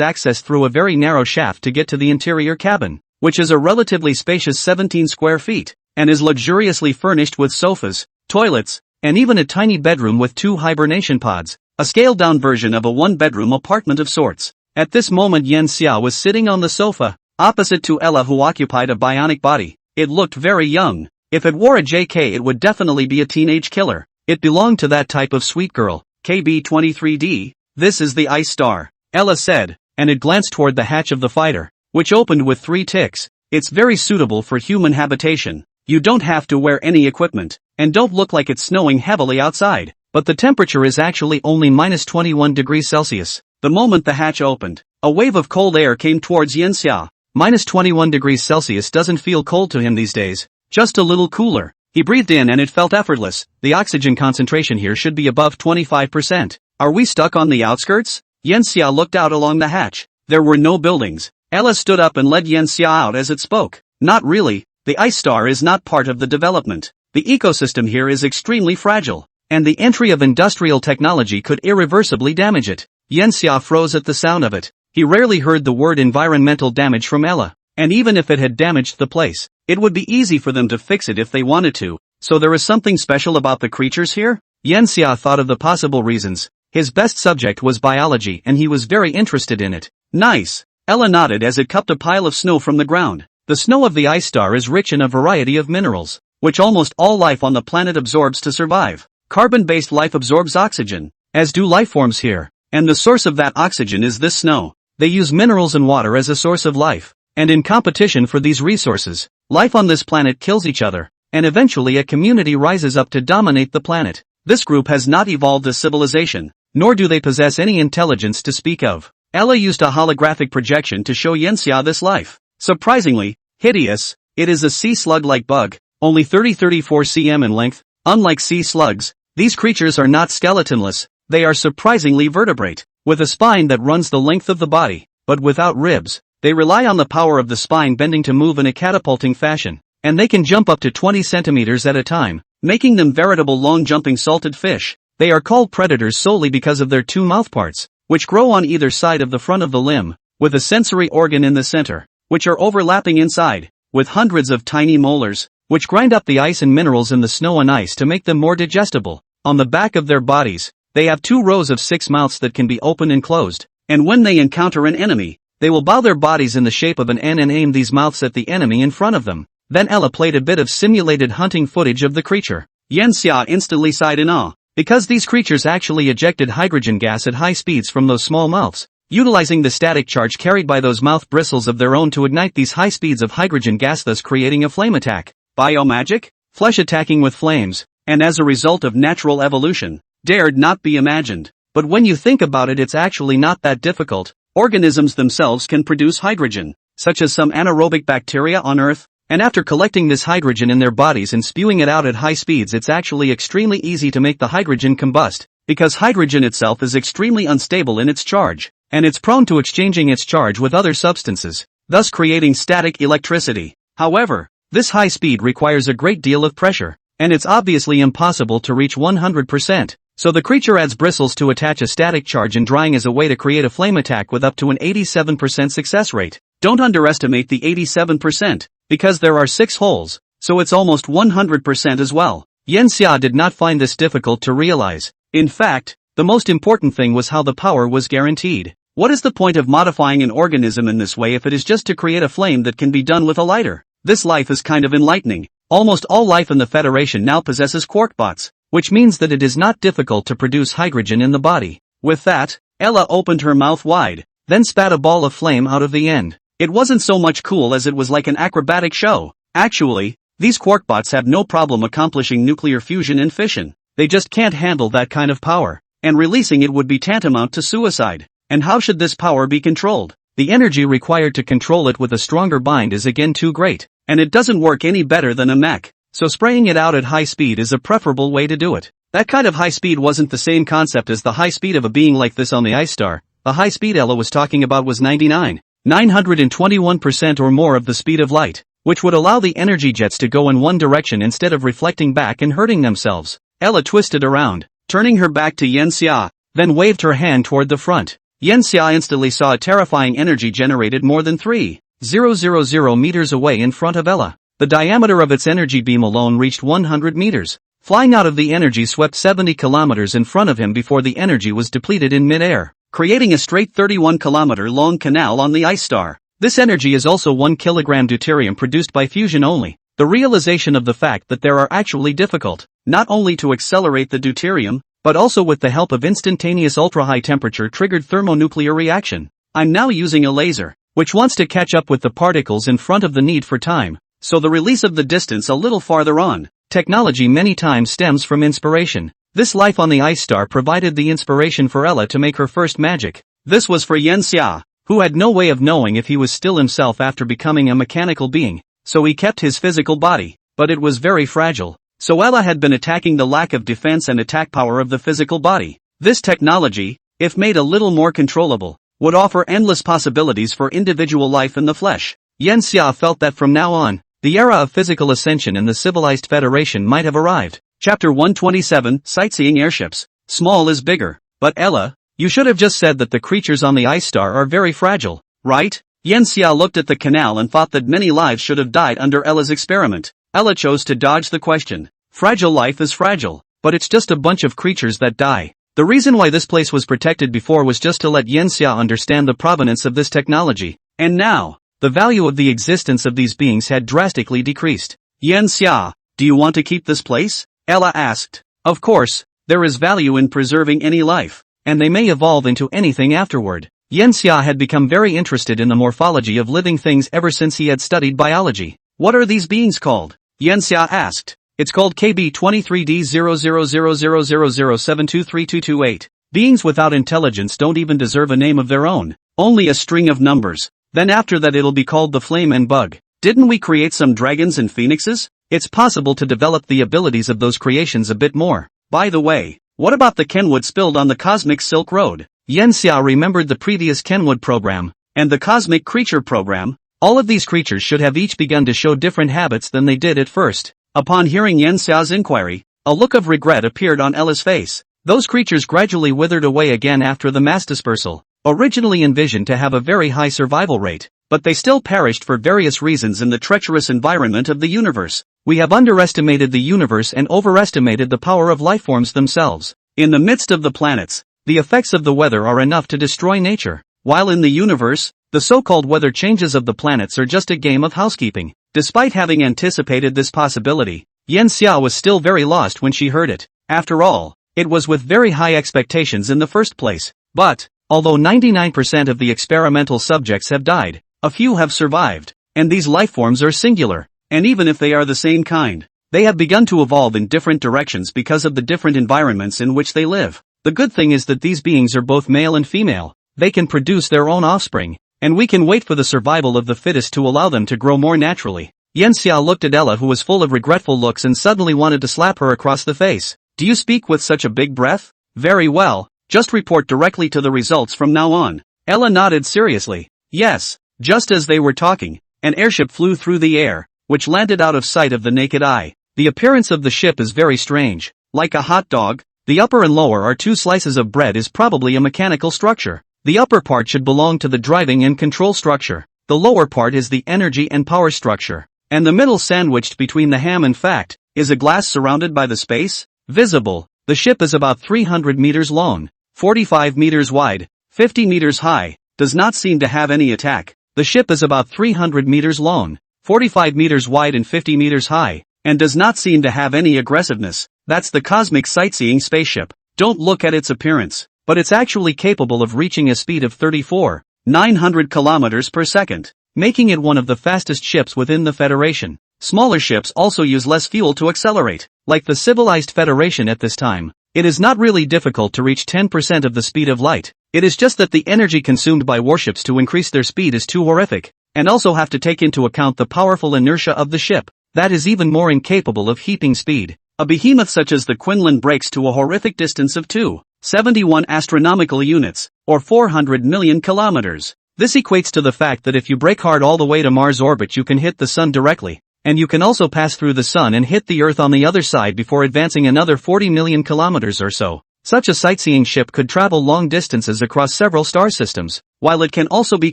Speaker 1: accessed through a very narrow shaft to get to the interior cabin, which is a relatively spacious 17 square feet, and is luxuriously furnished with sofas, toilets, and even a tiny bedroom with 2 hibernation pods. a scaled-down version of a one-bedroom apartment of sorts. At this moment Yen Xia was sitting on the sofa, opposite to Ella, who occupied a bionic body. It looked very young. If it wore a JK it would definitely be a teenage killer. It belonged to that type of sweet girl. KB23D, this is the ice star, Ella said, and it glanced toward the hatch of the fighter, which opened with 3 ticks. It's very suitable for human habitation. You don't have to wear any equipment, and don't look like it's snowing heavily outside, but the temperature is actually only minus 21 degrees Celsius. The moment the hatch opened, a wave of cold air came towards Yen Xia. Minus 21 degrees Celsius doesn't feel cold to him these days, just a little cooler. He breathed in and it felt effortless. The oxygen concentration here should be above 25%. Are we stuck on the outskirts? Yen Xia looked out along the hatch. There were no buildings. Ella stood up and led Yen Xia out as it spoke. Not really. The ice star is not part of the development. The ecosystem here is extremely fragile, and the entry of industrial technology could irreversibly damage it. Yen Xia froze at the sound of it. He rarely heard the word environmental damage from Ella, and even if it had damaged the place, it would be easy for them to fix it if they wanted to. So there is something special about the creatures here? Yen Xia thought of the possible reasons. His best subject was biology and he was very interested in it. Nice. Ella nodded as it cupped a pile of snow from the ground. The snow of the ice star is rich in a variety of minerals, which almost all life on the planet absorbs to survive. Carbon-based life absorbs oxygen, as do life forms here, and the source of that oxygen is this snow. They use minerals and water as a source of life, and in competition for these resources, life on this planet kills each other, and eventually a community rises up to dominate the planet. This group has not evolved as civilization, nor do they possess any intelligence to speak of. Ella used a holographic projection to show Yen Xia this life. Surprisingly hideous, it is a sea slug-like bug, only 30-34 cm in length. Unlike sea slugs, these creatures are not skeletonless, they are surprisingly vertebrate, with a spine that runs the length of the body, but without ribs. They rely on the power of the spine bending to move in a catapulting fashion, and they can jump up to 20 centimeters at a time, making them veritable long-jumping salted fish. They are called predators solely because of their 2 mouthparts, which grow on either side of the front of the limb, with a sensory organ in the center, which are overlapping inside, with hundreds of tiny molars, which grind up the ice and minerals in the snow and ice to make them more digestible. On the back of their bodies, they have 2 rows of 6 mouths that can be opened and closed, and when they encounter an enemy, they will bow their bodies in the shape of an N and aim these mouths at the enemy in front of them. Then Ella played a bit of simulated hunting footage of the creature. Yen Xia instantly sighed in awe, because these creatures actually ejected hydrogen gas at high speeds from those small mouths, utilizing the static charge carried by those mouth bristles of their own to ignite these high speeds of hydrogen gas, thus creating a flame attack. Biomagic? Flesh attacking with flames, and as a result of natural evolution, dared not be imagined. But when you think about it, it's actually not that difficult. Organisms themselves can produce hydrogen, such as some anaerobic bacteria on Earth, and after collecting this hydrogen in their bodies and spewing it out at high speeds, it's actually extremely easy to make the hydrogen combust, because hydrogen itself is extremely unstable in its charge, and it's prone to exchanging its charge with other substances, thus creating static electricity. However, this high speed requires a great deal of pressure, and it's obviously impossible to reach 100%. So the creature adds bristles to attach a static charge and drying as a way to create a flame attack with up to an 87% success rate. Don't underestimate the 87%, because there are 6 holes, so it's almost 100% as well. Yen Xia did not find this difficult to realize. In fact, the most important thing was how the power was guaranteed. What is the point of modifying an organism in this way if it is just to create a flame that can be done with a lighter? This life is kind of enlightening. Almost all life in the Federation now possesses quarkbots, which means that it is not difficult to produce hydrogen in the body. With that, Ella opened her mouth wide, then spat a ball of flame out of the end. It wasn't so much cool as it was like an acrobatic show. Actually, these quarkbots have no problem accomplishing nuclear fusion and fission. They just can't handle that kind of power, and releasing it would be tantamount to suicide. And how should this power be controlled? The energy required to control it with a stronger bind is again too great, and it doesn't work any better than a mech. So spraying it out at high speed is a preferable way to do it. That kind of high speed wasn't the same concept as the high speed of a being like this on the ice star. The high speed Ella was talking about was 921% or more of the speed of light, which would allow the energy jets to go in one direction instead of reflecting back and hurting themselves. Ella twisted around, turning her back to Yen Xia, then waved her hand toward the front. Yen Xia instantly saw a terrifying energy generated more than 3,000 meters away in front of Ella. The diameter of its energy beam alone reached 100 meters. flying out of the energy swept 70 kilometers in front of him before the energy was depleted in mid-air, creating a straight 31-kilometer-long canal on the ice star. This energy is also 1 kilogram deuterium produced by fusion only. The realization of the fact that there are actually difficult, not only to accelerate the deuterium, but also with the help of instantaneous ultra-high temperature triggered thermonuclear reaction. I'm now using a laser, which wants to catch up with the particles in front of the need for time, so the release of the distance a little farther on. Technology many times stems from inspiration. This life on the ice star provided the inspiration for Ella to make her first magic. This was for Yen Xia, who had no way of knowing if he was still himself after becoming a mechanical being, so he kept his physical body, but it was very fragile. So Ella had been attacking the lack of defense and attack power of the physical body. This technology, if made a little more controllable, would offer endless possibilities for individual life in the flesh. Yen Xia felt that from now on, the era of physical ascension in the civilized federation might have arrived. Chapter 127, Sightseeing Airships. Small is bigger. But Ella, you should have just said that the creatures on the ice star are very fragile, right? Yen Xia looked at the canal and thought that many lives should have died under Ella's experiment. Ella chose to dodge the question. Fragile life is fragile, but it's just a bunch of creatures that die. The reason why this place was protected before was just to let Yen Xia understand the provenance of this technology. And now, the value of the existence of these beings had drastically decreased. Yen Xia, do you want to keep this place? Ella asked. Of course, there is value in preserving any life, and they may evolve into anything afterward. Yen Xia had become very interested in the morphology of living things ever since he had studied biology. What are these beings called? Yen Xia asked. It's called KB23D000007232228. Beings without intelligence don't even deserve a name of their own, only a string of numbers. Then after that it'll be called the flame and bug. Didn't we create some dragons and phoenixes? It's possible to develop the abilities of those creations a bit more. By the way, what about the Kenwood spilled on the Cosmic Silk Road? Yen Xia remembered the previous Kenwood program, and the Cosmic Creature program. All of these creatures should have each begun to show different habits than they did at first. Upon hearing Yen Xia's inquiry, a look of regret appeared on Ella's face. Those creatures gradually withered away again after the mass dispersal. Originally envisioned to have a very high survival rate, but they still perished for various reasons in the treacherous environment of the universe. We have underestimated the universe and overestimated the power of lifeforms themselves. In the midst of the planets, the effects of the weather are enough to destroy nature, while in the universe, the so-called weather changes of the planets are just a game of housekeeping. Despite having anticipated this possibility, Yen Xia was still very lost when she heard it. After all, it was with very high expectations in the first place. But, although 99% of the experimental subjects have died, a few have survived, and these lifeforms are singular, and even if they are the same kind, they have begun to evolve in different directions because of the different environments in which they live. The good thing is that these beings are both male and female. They can produce their own offspring, and we can wait for the survival of the fittest to allow them to grow more naturally. Yen Xia looked at Ella, who was full of regretful looks, and suddenly wanted to slap her across the face. Do you speak with such a big breath? Very well, just report directly to the results from now on. Ella nodded seriously. Yes. Just as they were talking, an airship flew through the air, which landed out of sight of the naked eye. The appearance of the ship is very strange. Like a hot dog, the upper and lower are two slices of bread is probably a mechanical structure. The upper part should belong to the driving and control structure. The lower part is the energy and power structure. And the middle, sandwiched between the ham and fat, is a glass surrounded by the space visible. The ship is about 300 meters long, 45 meters wide, 50 meters high, does not seem to have any attack. The ship is about 300 meters long, 45 meters wide and 50 meters high, and does not seem to have any aggressiveness. That's the cosmic sightseeing spaceship. Don't look at its appearance, but it's actually capable of reaching a speed of 34,900 kilometers per second, making it one of the fastest ships within the Federation. Smaller ships also use less fuel to accelerate. Like the civilized Federation at this time, it is not really difficult to reach 10% of the speed of light. It is just that the energy consumed by warships to increase their speed is too horrific, and also have to take into account the powerful inertia of the ship, that is even more incapable of heaping speed. A behemoth such as the Quinlan breaks to a horrific distance of 271 astronomical units, or 400 million kilometers. This equates to the fact that if you brake hard all the way to Mars orbit, you can hit the sun directly, and you can also pass through the sun and hit the Earth on the other side before advancing another 40 million kilometers or so. Such a sightseeing ship could travel long distances across several star systems. While it can also be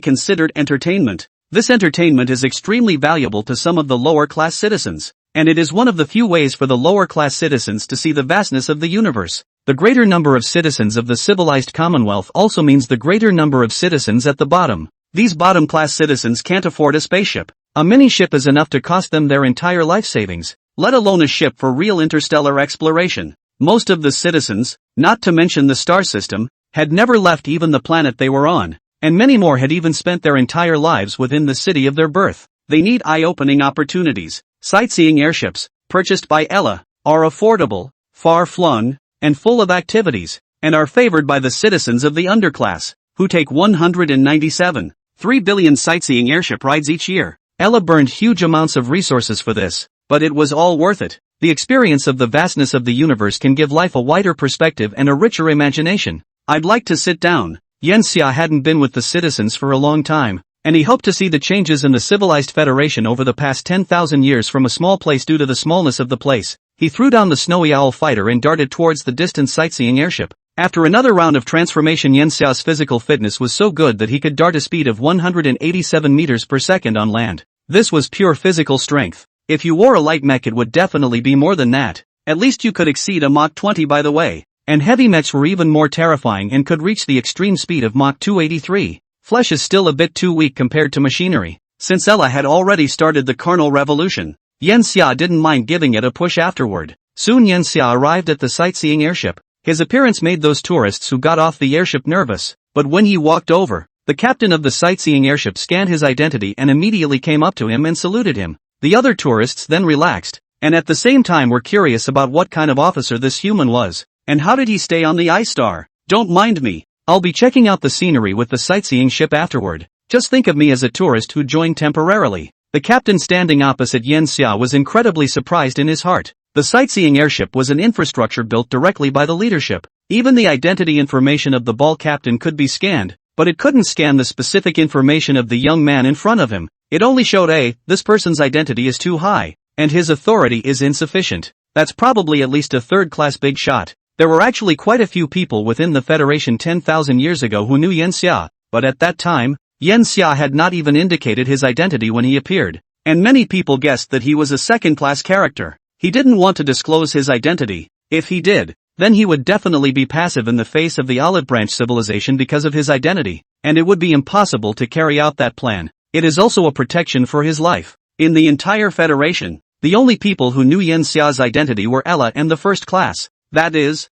Speaker 1: considered entertainment, this entertainment is extremely valuable to some of the lower-class citizens, and it is one of the few ways for the lower-class citizens to see the vastness of the universe. The greater number of citizens of the civilized Commonwealth also means the greater number of citizens at the bottom. These bottom-class citizens can't afford a spaceship. A mini-ship is enough to cost them their entire life savings, let alone a ship for real interstellar exploration. Most of the citizens, not to mention the star system, had never left even the planet they were on, and many more had even spent their entire lives within the city of their birth. They need eye-opening opportunities. Sightseeing airships, purchased by Ella, are affordable, far-flung, and full of activities, and are favored by the citizens of the underclass, who take 197.3 billion sightseeing airship rides each year. Ella burned huge amounts of resources for this, but it was all worth it. The experience of the vastness of the universe can give life a wider perspective and a richer imagination. I'd like to sit down. Yenxia hadn't been with the citizens for a long time, and he hoped to see the changes in the civilized federation over the past 10,000 years from a small place due to the smallness of the place. He threw down the snowy owl fighter and darted towards the distant sightseeing airship. After another round of transformation, Yenxia's physical fitness was so good that he could dart a speed of 187 meters per second on land. This was pure physical strength. If you wore a light mech it would definitely be more than that. At least you could exceed a Mach 20 by the way. And heavy mechs were even more terrifying and could reach the extreme speed of Mach 283. Flesh is still a bit too weak compared to machinery. Since Ella had already started the carnal revolution, Yenxia didn't mind giving it a push afterward. Soon Yenxia arrived at the sightseeing airship. His appearance made those tourists who got off the airship nervous, but when he walked over, the captain of the sightseeing airship scanned his identity and immediately came up to him and saluted him. The other tourists then relaxed, and at the same time were curious about what kind of officer this human was, and how did he stay on the ice star. Don't mind me. I'll be checking out the scenery with the sightseeing ship afterward. Just think of me as a tourist who joined temporarily. The captain standing opposite Yenxia was incredibly surprised in his heart. The sightseeing airship was an infrastructure built directly by the leadership. Even the identity information of the ball captain could be scanned, but it couldn't scan the specific information of the young man in front of him. It only showed this person's identity is too high, and his authority is insufficient. That's probably at least a third-class big shot. There were actually quite a few people within the Federation 10,000 years ago who knew Yenxia, but at that time, Yenxia had not even indicated his identity when he appeared, and many people guessed that he was a second-class character. He didn't want to disclose his identity. If he did, then he would definitely be passive in the face of the Olive Branch civilization because of his identity, and it would be impossible to carry out that plan. It is also a protection for his life. In the entire Federation, the only people who knew Yenxia's identity were Ella and the first class. That is,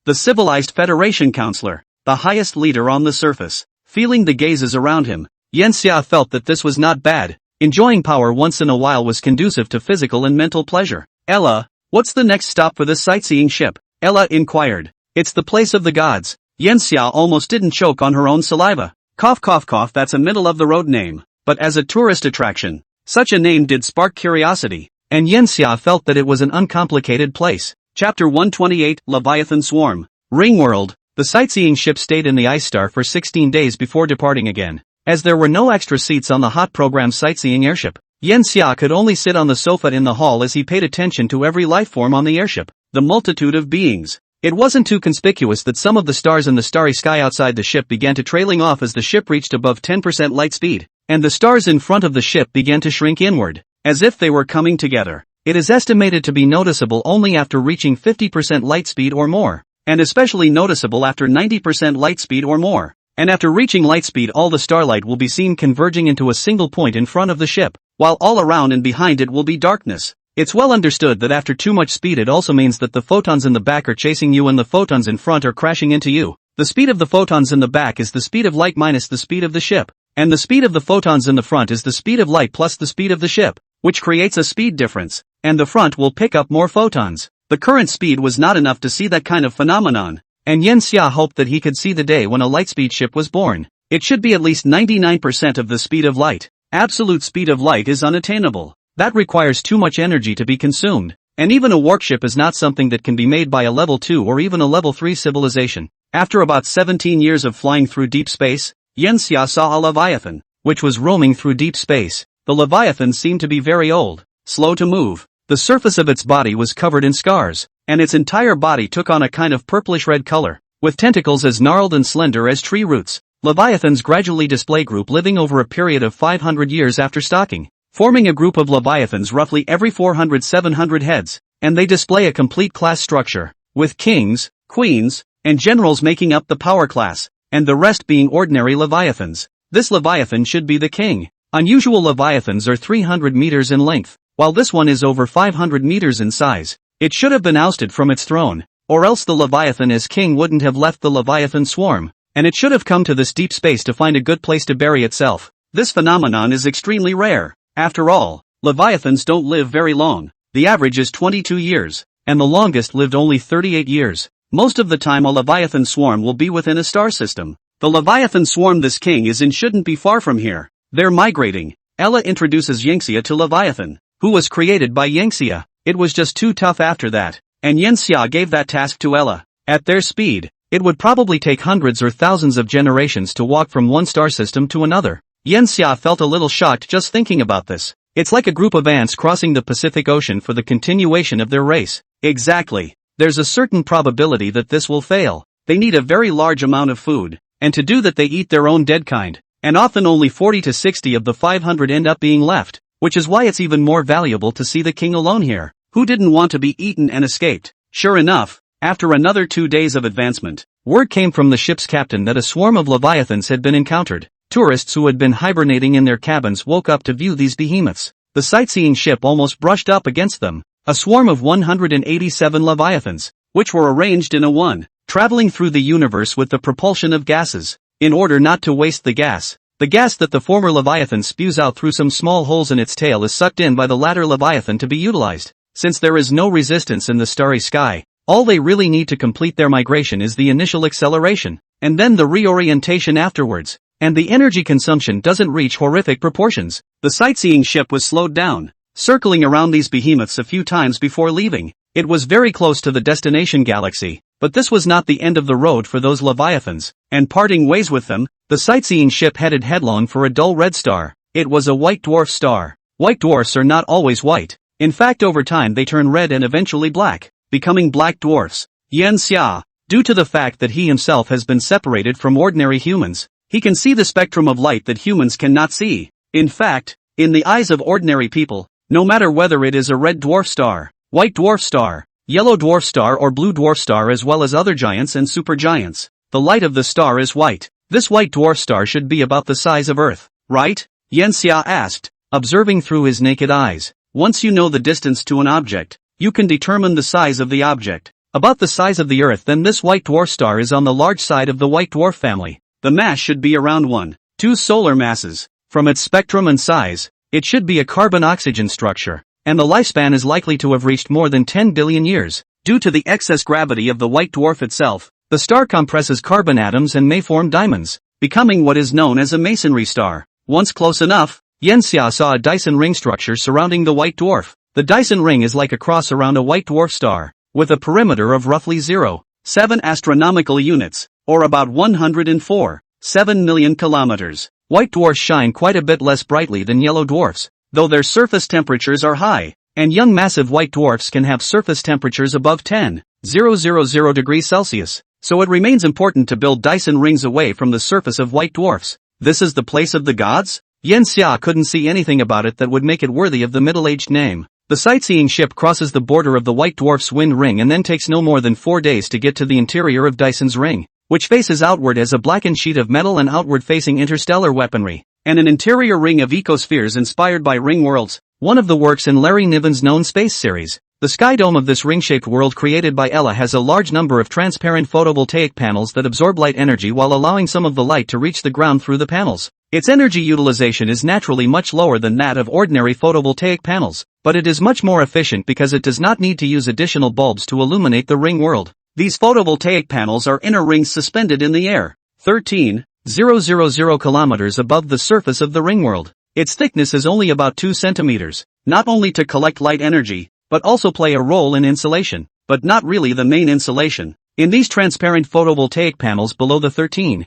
Speaker 1: the civilized Federation Counselor, the highest leader on the surface. Feeling the gazes around him, Yenxia felt that this was not bad. Enjoying power once in a while was conducive to physical and mental pleasure. Ella, what's the next stop for this sightseeing ship? Ella inquired. It's the place of the gods. Yenxia almost didn't choke on her own saliva. Cough cough cough, that's a middle-of-the-road name. But as a tourist attraction, such a name did spark curiosity, and Yenxia felt that it was an uncomplicated place. Chapter 128, Leviathan Swarm. Ringworld. The sightseeing ship stayed in the Ice Star for 16 days before departing again. As there were no extra seats on the hot program sightseeing airship, Yenxia could only sit on the sofa in the hall as he paid attention to every life form on the airship. The multitude of beings. It wasn't too conspicuous that some of the stars in the starry sky outside the ship began to trailing off as the ship reached above 10% light speed, and the stars in front of the ship began to shrink inward, as if they were coming together. It is estimated to be noticeable only after reaching 50% light speed or more, and especially noticeable after 90% light speed or more. And after reaching light speed, all the starlight will be seen converging into a single point in front of the ship, while all around and behind it will be darkness. It's well understood that after too much speed it also means that the photons in the back are chasing you and the photons in front are crashing into you. The speed of the photons in the back is the speed of light minus the speed of the ship, and the speed of the photons in the front is the speed of light plus the speed of the ship, which creates a speed difference, and the front will pick up more photons. The current speed was not enough to see that kind of phenomenon, and Yenxia hoped that he could see the day when a lightspeed ship was born. It should be at least 99% of the speed of light. Absolute speed of light is unattainable. That requires too much energy to be consumed, and even a warpship is not something that can be made by a level 2 or even a level 3 civilization. After about 17 years of flying through deep space, Yenxia saw a Leviathan, which was roaming through deep space. The Leviathan seemed to be very old, slow to move. The surface of its body was covered in scars, and its entire body took on a kind of purplish-red color, with tentacles as gnarled and slender as tree roots. Leviathans gradually display group living over a period of 500 years after stocking. forming a group of leviathans roughly every 400-700 heads, and they display a complete class structure, with kings, queens, and generals making up the power class, and the rest being ordinary leviathans. This leviathan should be the king. Unusual leviathans are 300 meters in length, while this one is over 500 meters in size. It should have been ousted from its throne, or else the leviathan as king wouldn't have left the leviathan swarm, and it should have come to this deep space to find a good place to bury itself. This phenomenon is extremely rare. After all, leviathans don't live very long. The average is 22 years, and the longest lived only 38 years. Most of the time a leviathan swarm will be within a star system. The leviathan swarm this king is in shouldn't be far from here. They're migrating. Ella introduces Yangxia to Leviathan, who was created by Yangxia. It was just too tough after that, and Yangxia gave that task to Ella. At their speed, it would probably take hundreds or thousands of generations to walk from one star system to another. Yangxia felt a little shocked just thinking about this. It's like a group of ants crossing the Pacific Ocean for the continuation of their race. Exactly. There's a certain probability that this will fail. They need a very large amount of food, and to do that they eat their own dead kind, and often only 40 to 60 of the 500 end up being left, which is why it's even more valuable to see the king alone here. Who didn't want to be eaten and escaped? Sure enough, after another 2 days of advancement, word came from the ship's captain that a swarm of leviathans had been encountered. Tourists who had been hibernating in their cabins woke up to view these behemoths. The sightseeing ship almost brushed up against them. A swarm of 187 leviathans, which were arranged in a one, traveling through the universe with the propulsion of gases. In order not to waste the gas that the former leviathan spews out through some small holes in its tail is sucked in by the latter leviathan to be utilized. Since there is no resistance in the starry sky, all they really need to complete their migration is the initial acceleration, and then the reorientation afterwards. And the energy consumption doesn't reach horrific proportions. The sightseeing ship was slowed down, circling around these behemoths a few times before leaving. It was very close to the destination galaxy, but this was not the end of the road for those leviathans, and parting ways with them, the sightseeing ship headed headlong for a dull red star. It was a white dwarf star. White dwarfs are not always white. In fact, over time they turn red and eventually black, becoming black dwarfs. Yangxia, due to the fact that he himself has been separated from ordinary humans, he can see the spectrum of light that humans cannot see. In fact, in the eyes of ordinary people, no matter whether it is a red dwarf star, white dwarf star, yellow dwarf star or blue dwarf star as well as other giants and supergiants, the light of the star is white. This white dwarf star should be about the size of Earth, right? Yangxia asked, observing through his naked eyes. Once you know the distance to an object, you can determine the size of the object. About the size of the Earth, then this white dwarf star is on the large side of the white dwarf family. The mass should be around 1-2 solar masses. From its spectrum and size, it should be a carbon-oxygen structure, and the lifespan is likely to have reached more than 10 billion years. Due to the excess gravity of the white dwarf itself, the star compresses carbon atoms and may form diamonds, becoming what is known as a masonry star. Once close enough, Yangxia saw a Dyson ring structure surrounding the white dwarf. The Dyson ring is like a cross around a white dwarf star, with a perimeter of roughly 0.7 astronomical units, or about 104.7 million kilometers. White dwarfs shine quite a bit less brightly than yellow dwarfs, though their surface temperatures are high, and young massive white dwarfs can have surface temperatures above 10,000 degrees Celsius, so it remains important to build Dyson rings away from the surface of white dwarfs. This is the place of the gods? Yangxia couldn't see anything about it that would make it worthy of the middle-aged name. The sightseeing ship crosses the border of the white dwarf's wind ring and then takes no more than 4 days to get to the interior of Dyson's ring, which faces outward as a blackened sheet of metal and outward-facing interstellar weaponry, and an interior ring of ecospheres inspired by ring worlds, one of the works in Larry Niven's known space series. The sky dome of this ring-shaped world created by Ella has a large number of transparent photovoltaic panels that absorb light energy while allowing some of the light to reach the ground through the panels. Its energy utilization is naturally much lower than that of ordinary photovoltaic panels, but it is much more efficient because it does not need to use additional bulbs to illuminate the ring world. These photovoltaic panels are inner rings suspended in the air, 13,000 kilometers above the surface of the ring world. Its thickness is only about 2 centimeters, not only to collect light energy, but also play a role in insulation, but not really the main insulation. In these transparent photovoltaic panels below the 13,000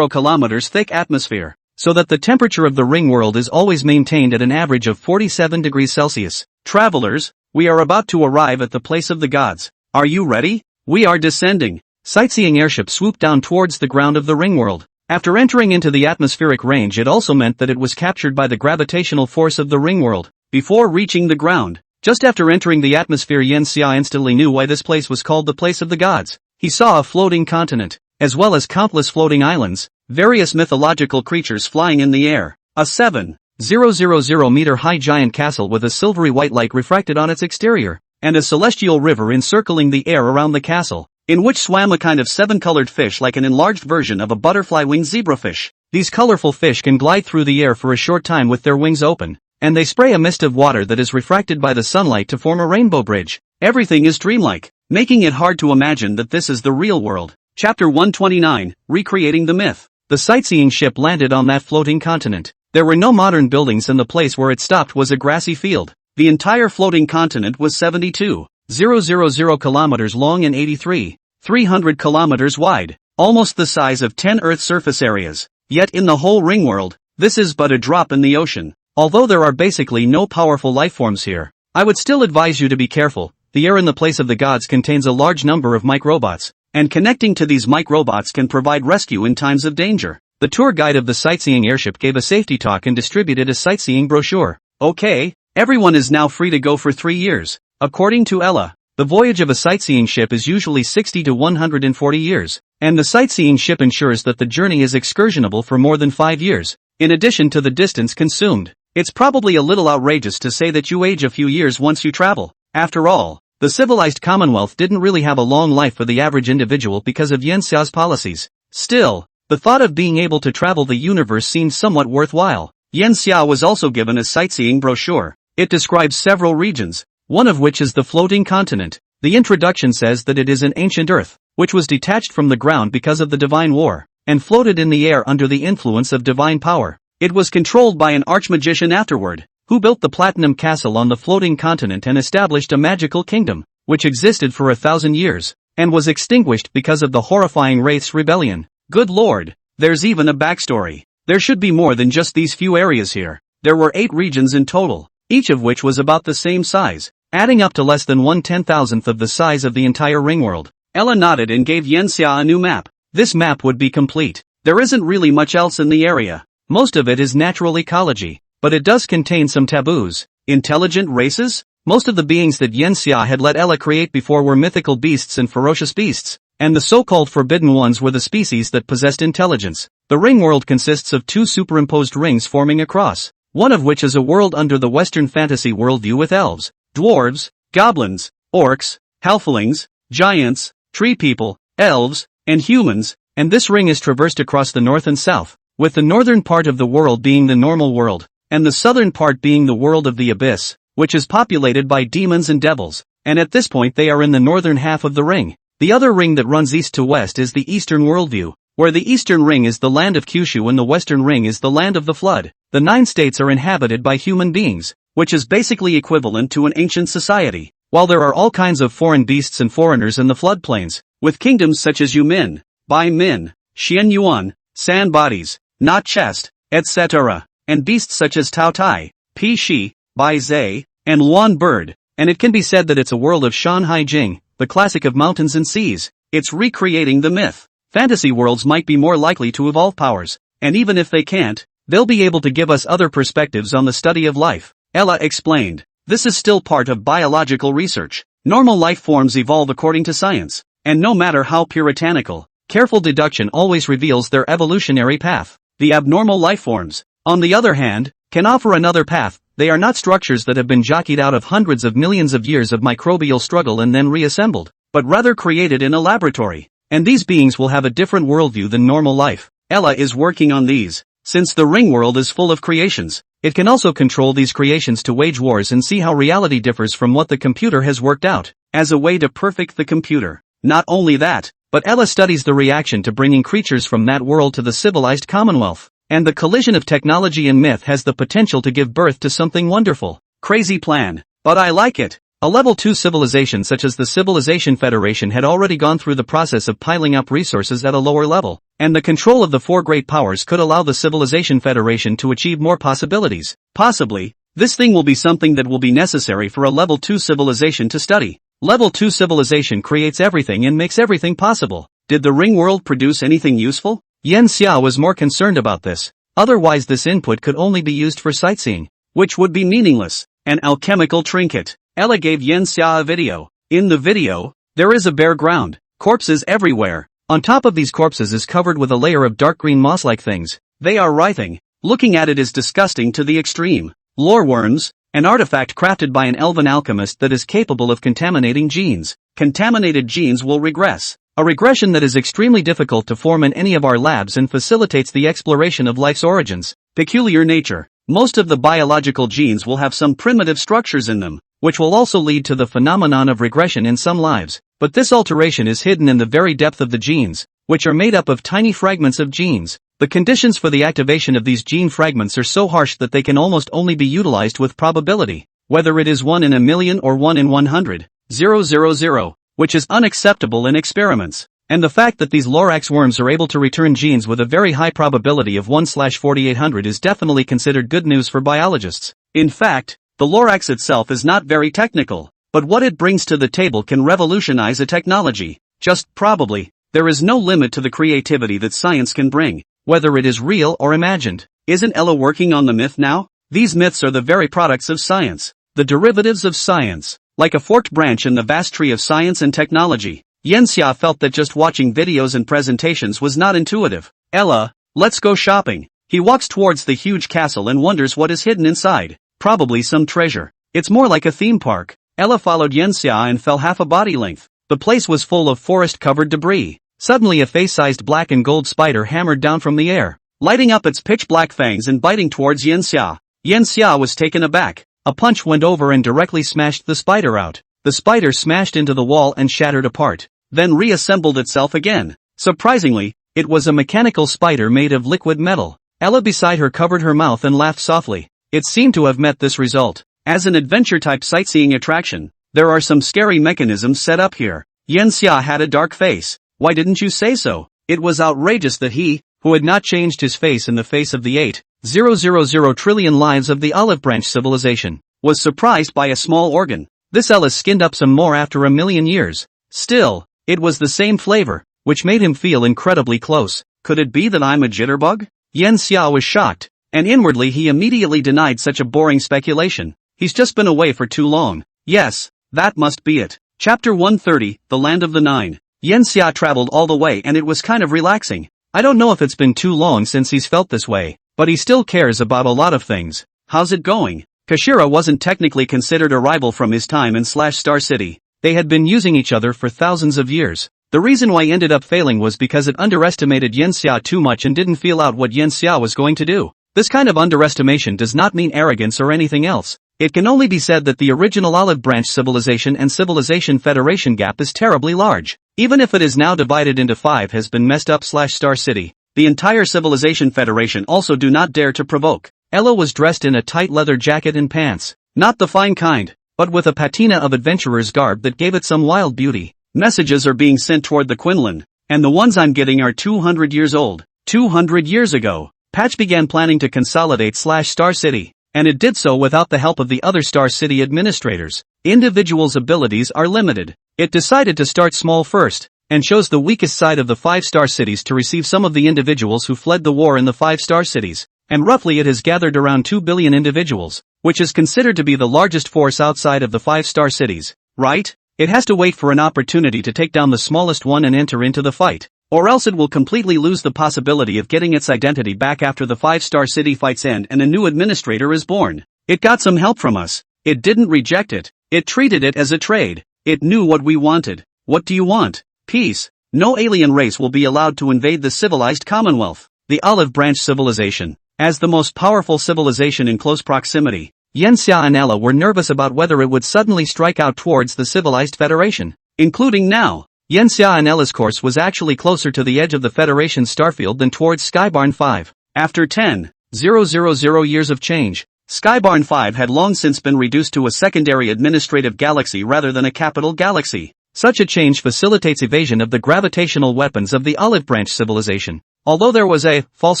Speaker 1: kilometers thick atmosphere, so that the temperature of the ring world is always maintained at an average of 47 degrees Celsius. Travelers, we are about to arrive at the place of the gods. Are you ready? We are descending. Sightseeing airships swoop down towards the ground of the ring world. After entering into the atmospheric range, it also meant that it was captured by the gravitational force of the ring world, before reaching the ground. Just after entering the atmosphere, Yen Xia instantly knew why this place was called the place of the gods. He saw a floating continent, as well as countless floating islands, various mythological creatures flying in the air, a 7,000 meter high giant castle with a silvery white light refracted on its exterior, and a celestial river encircling the air around the castle, in which swam a kind of 7-colored fish like an enlarged version of a butterfly-winged zebrafish. These colorful fish can glide through the air for a short time with their wings open, and they spray a mist of water that is refracted by the sunlight to form a rainbow bridge. Everything is dreamlike, making it hard to imagine that this is the real world. Chapter 129, Recreating the Myth. The sightseeing ship landed on that floating continent. There were no modern buildings, and the place where it stopped was a grassy field. The entire floating continent was 72,000 kilometers long and 83,300 kilometers wide, almost the size of 10 Earth surface areas. Yet in the whole ring world, this is but a drop in the ocean. Although there are basically no powerful lifeforms here, I would still advise you to be careful. The air in the place of the gods contains a large number of microbots, and connecting to these microbots can provide rescue in times of danger. The tour guide of the sightseeing airship gave a safety talk and distributed a sightseeing brochure. Okay, everyone is now free to go for 3 years. According to Ella, the voyage of a sightseeing ship is usually 60 to 140 years, and the sightseeing ship ensures that the journey is excursionable for more than 5 years, in addition to the distance consumed. It's probably a little outrageous to say that you age a few years once you travel. After all, the civilized Commonwealth didn't really have a long life for the average individual because of Yen Xia's policies. Still, the thought of being able to travel the universe seemed somewhat worthwhile. Yen Xia was also given a sightseeing brochure. It describes several regions, one of which is the floating continent. The introduction says that it is an ancient Earth, which was detached from the ground because of the divine war, and floated in the air under the influence of divine power. It was controlled by an archmagician afterward, who built the Platinum Castle on the floating continent and established a magical kingdom, which existed for 1,000 years, and was extinguished because of the horrifying Wraith's rebellion. Good lord, there's even a backstory. There should be more than just these few areas here. There were 8 regions in total, each of which was about the same size, adding up to less than 1/10,000th of the size of the entire ring world. Ella nodded and gave Yen Xia a new map. This map would be complete. There isn't really much else in the area. Most of it is natural ecology, but it does contain some taboos. Intelligent races? Most of the beings that Yen Xia had let Ella create before were mythical beasts and ferocious beasts, and the so-called forbidden ones were the species that possessed intelligence. The ring world consists of 2 superimposed rings forming a cross, one of which is a world under the Western fantasy worldview with elves, dwarves, goblins, orcs, halflings, giants, tree people, elves, and humans, and this ring is traversed across the north and south, with the northern part of the world being the normal world, and the southern part being the world of the abyss, which is populated by demons and devils, and at this point they are in the northern half of the ring. The other ring that runs east to west is the Eastern worldview, where the Eastern ring is the land of Kyushu and the Western ring is the land of the flood. The 9 states are inhabited by human beings, which is basically equivalent to an ancient society, while there are all kinds of foreign beasts and foreigners in the floodplains, with kingdoms such as Yumin, Bai Min, Xian Yuan, San Bodies, Not Chest, etc., and beasts such as Tao Tai, Pi Shi, Bai Zai, and Luan Bird, and it can be said that it's a world of Shanhai Jing, the classic of mountains and seas. It's recreating the myth. Fantasy worlds might be more likely to evolve powers, and even if they can't, they'll be able to give us other perspectives on the study of life. Ella explained. This is still part of biological research. Normal life forms evolve according to science, and no matter how puritanical, careful deduction always reveals their evolutionary path. The abnormal life forms, on the other hand, can offer another path. They are not structures that have been jockeyed out of hundreds of millions of years of microbial struggle and then reassembled, but rather created in a laboratory. And these beings will have a different worldview than normal life. Ella is working on these. Since the ring world is full of creations, it can also control these creations to wage wars and see how reality differs from what the computer has worked out, as a way to perfect the computer. Not only that, but Ella studies the reaction to bringing creatures from that world to the civilized Commonwealth. And the collision of technology and myth has the potential to give birth to something wonderful. Crazy plan, but I like it. A level 2 civilization such as the Civilization Federation had already gone through the process of piling up resources at a lower level, and the control of the 4 great powers could allow the Civilization Federation to achieve more possibilities. Possibly, this thing will be something that will be necessary for a level 2 civilization to study. Level 2 civilization creates everything and makes everything possible. Did the ring world produce anything useful? Yen Xia was more concerned about this. Otherwise this input could only be used for sightseeing, which would be meaningless. An alchemical trinket. Ella gave Yen Xia a video. In the video, there is a bare ground, corpses everywhere. On top of these corpses is covered with a layer of dark green moss-like things. They are writhing. Looking at it is disgusting to the extreme. Lore worms, an artifact crafted by an elven alchemist that is capable of contaminating genes. Contaminated genes will regress. A regression that is extremely difficult to form in any of our labs and facilitates the exploration of life's origins. Peculiar nature. Most of the biological genes will have some primitive structures in them, which will also lead to the phenomenon of regression in some lives. But this alteration is hidden in the very depth of the genes, which are made up of tiny fragments of genes. The conditions for the activation of these gene fragments are so harsh that they can almost only be utilized with probability, whether it is 1 in a million or 1 in 100,000, which is unacceptable in experiments. And the fact that these Lorax worms are able to return genes with a very high probability of 1/4800 is definitely considered good news for biologists. In fact, the Lorax itself is not very technical, but what it brings to the table can revolutionize a technology. Just probably, there is no limit to the creativity that science can bring, whether it is real or imagined. Isn't Ella working on the myth now? These myths are the very products of science, the derivatives of science, like a forked branch in the vast tree of science and technology. Yen Xia felt that just watching videos and presentations was not intuitive. Ella, let's go shopping. He walks towards the huge castle and wonders what is hidden inside. Probably some treasure. It's more like a theme park. Ella followed Yen Xia and fell half a body length. The place was full of forest-covered debris. Suddenly a face-sized black and gold spider hammered down from the air, lighting up its pitch-black fangs and biting towards Yen Xia. Yen Xia was taken aback. A punch went over and directly smashed the spider out. The spider smashed into the wall and shattered apart, then reassembled itself again. Surprisingly, it was a mechanical spider made of liquid metal. Ella beside her covered her mouth and laughed softly. It seemed to have met this result. As an adventure-type sightseeing attraction, there are some scary mechanisms set up here. Yen Xia had a dark face. Why didn't you say so? It was outrageous that he, who had not changed his face in the face of the 8,000 trillion lives of the olive branch civilization, was surprised by a small organ. This Ella skinned up some more after a million years. Still, it was the same flavor, which made him feel incredibly close. Could it be that I'm a jitterbug? Yen Xia was shocked, and inwardly he immediately denied such a boring speculation. He's just been away for too long. Yes, that must be it. Chapter 130, The Land of the Nine. Yen Xia traveled all the way and it was kind of relaxing. I don't know if it's been too long since he's felt this way, but he still cares about a lot of things. How's it going? Kashira wasn't technically considered a rival from his time in Star City. They had been using each other for thousands of years. The reason why he ended up failing was because it underestimated Yen Xia too much and didn't feel out what Yen Xia was going to do. This kind of underestimation does not mean arrogance or anything else. It can only be said that the original Olive Branch Civilization and Civilization Federation gap is terribly large. Even if it is now divided into 5 has been messed up Star City. The entire Civilization Federation also do not dare to provoke. Ella was dressed in a tight leather jacket and pants. Not the fine kind, but with a patina of adventurer's garb that gave it some wild beauty. Messages are being sent toward the Quinlan, and the ones I'm getting are 200 years old. 200 years ago, Patch began planning to consolidate Star City, and it did so without the help of the other Star City administrators. Individuals' abilities are limited. It decided to start small first, and chose the weakest side of the 5-star cities to receive some of the individuals who fled the war in the 5-star cities, and roughly it has gathered around 2 billion individuals, which is considered to be the largest force outside of the 5-star cities, right? It has to wait for an opportunity to take down the smallest one and enter into the fight, or else it will completely lose the possibility of getting its identity back after the 5-star city fights end and a new administrator is born. It got some help from us. It didn't reject it. It treated it as a trade. It knew what we wanted. What do you want? Peace. No alien race will be allowed to invade the civilized Commonwealth. The Olive Branch Civilization. As the most powerful civilization in close proximity, Yen Xia and Ella were nervous about whether it would suddenly strike out towards the civilized Federation, including now. Yen Xia and Ella's course was actually closer to the edge of the Federation's starfield than towards Skybarn 5. After 10,000 years of change, Skybarn 5 had long since been reduced to a secondary administrative galaxy rather than a capital galaxy. Such a change facilitates evasion of the gravitational weapons of the Olive Branch Civilization. Although there was a false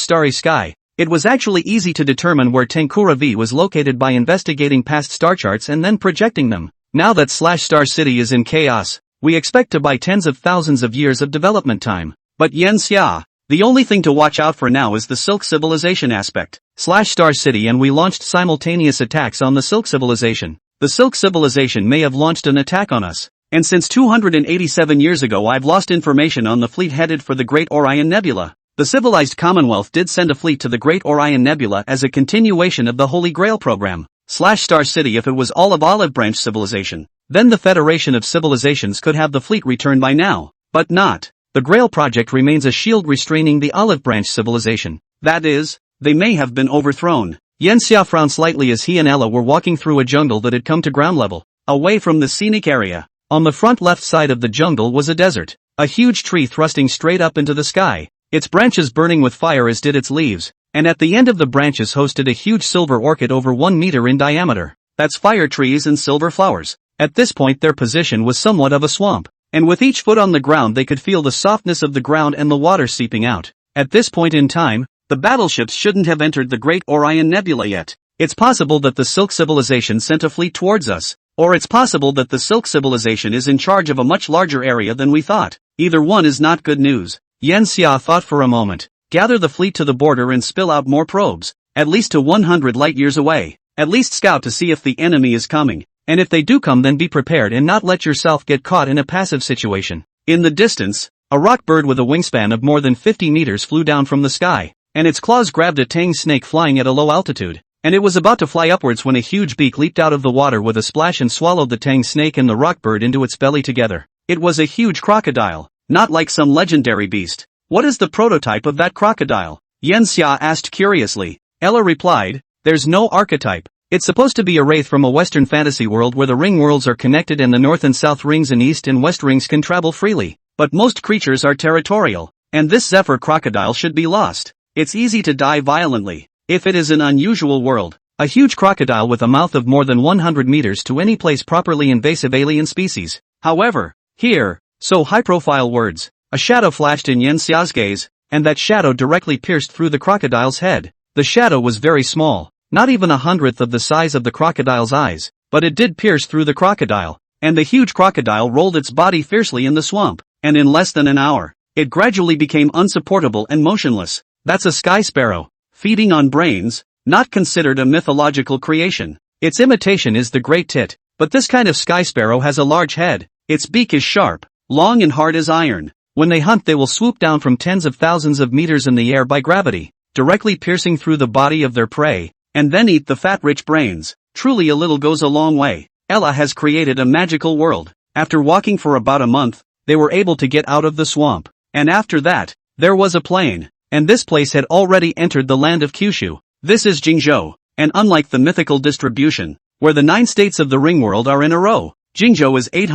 Speaker 1: starry sky, it was actually easy to determine where Tenkura V was located by investigating past star charts and then projecting them. Now that Star City is in chaos, we expect to buy tens of thousands of years of development time. But Yen Xia, The only thing to watch out for now is the Silk Civilization aspect. Star City, and we launched simultaneous attacks on the Silk Civilization. The Silk Civilization may have launched an attack on us. And since 287 years ago I've lost information on the fleet headed for the Great Orion Nebula. The civilized Commonwealth did send a fleet to the Great Orion Nebula as a continuation of the Holy Grail program. Star City. If it was all of Olive Branch Civilization, then the Federation of Civilizations could have the fleet returned by now. But not. The Grail project remains a shield restraining the Olive Branch Civilization. That is, they may have been overthrown. Yanxia frowned slightly as he and Ella were walking through a jungle that had come to ground level, away from the scenic area. On the front left side of the jungle was a desert, a huge tree thrusting straight up into the sky, its branches burning with fire as did its leaves, and at the end of the branches hosted a huge silver orchid over 1 meter in diameter. That's fire trees and silver flowers. At this point their position was somewhat of a swamp, and with each foot on the ground they could feel the softness of the ground and the water seeping out. At this point in time, the battleships shouldn't have entered the Great Orion Nebula yet. It's possible that the Silk Civilization sent a fleet towards us, or it's possible that the Silk Civilization is in charge of a much larger area than we thought. Either one is not good news. Yanxia thought for a moment. Gather the fleet to the border and spill out more probes, at least to 100 light years away. At least scout to see if the enemy is coming, and if they do come then be prepared and not let yourself get caught in a passive situation. In the distance, a rock bird with a wingspan of more than 50 meters flew down from the sky, and its claws grabbed a tang snake flying at a low altitude, and it was about to fly upwards when a huge beak leaped out of the water with a splash and swallowed the tang snake and the rock bird into its belly together. It was a huge crocodile, not like some legendary beast. What is the prototype of that crocodile? Yanxia asked curiously. Ella replied, there's no archetype. It's supposed to be a wraith from a Western fantasy world where the ring worlds are connected and the North and South rings and East and West rings can travel freely. But most creatures are territorial, and this Zephyr crocodile should be lost. It's easy to die violently. If it is an unusual world, a huge crocodile with a mouth of more than 100 meters to any place properly invasive alien species. However, here, so high-profile words, a shadow flashed in Yanxia's gaze, and that shadow directly pierced through the crocodile's head. The shadow was very small, not even 1/100th of the size of the crocodile's eyes, but it did pierce through the crocodile, and the huge crocodile rolled its body fiercely in the swamp, and in less than an hour, it gradually became unsupportable and motionless. That's a sky sparrow, feeding on brains, not considered a mythological creation. Its imitation is the great tit, but this kind of sky sparrow has a large head, its beak is sharp, long and hard as iron. When they hunt they will swoop down from tens of thousands of meters in the air by gravity, directly piercing through the body of their prey, and then eat the fat-rich brains. Truly a little goes a long way. Ella has created a magical world. After walking for about a month, they were able to get out of the swamp, and after that, there was a plain. And this place had already entered the land of Kyushu. This is Jingzhou, and unlike the mythical distribution, where the 9 states of the ring world are in a row, Jingzhou is 8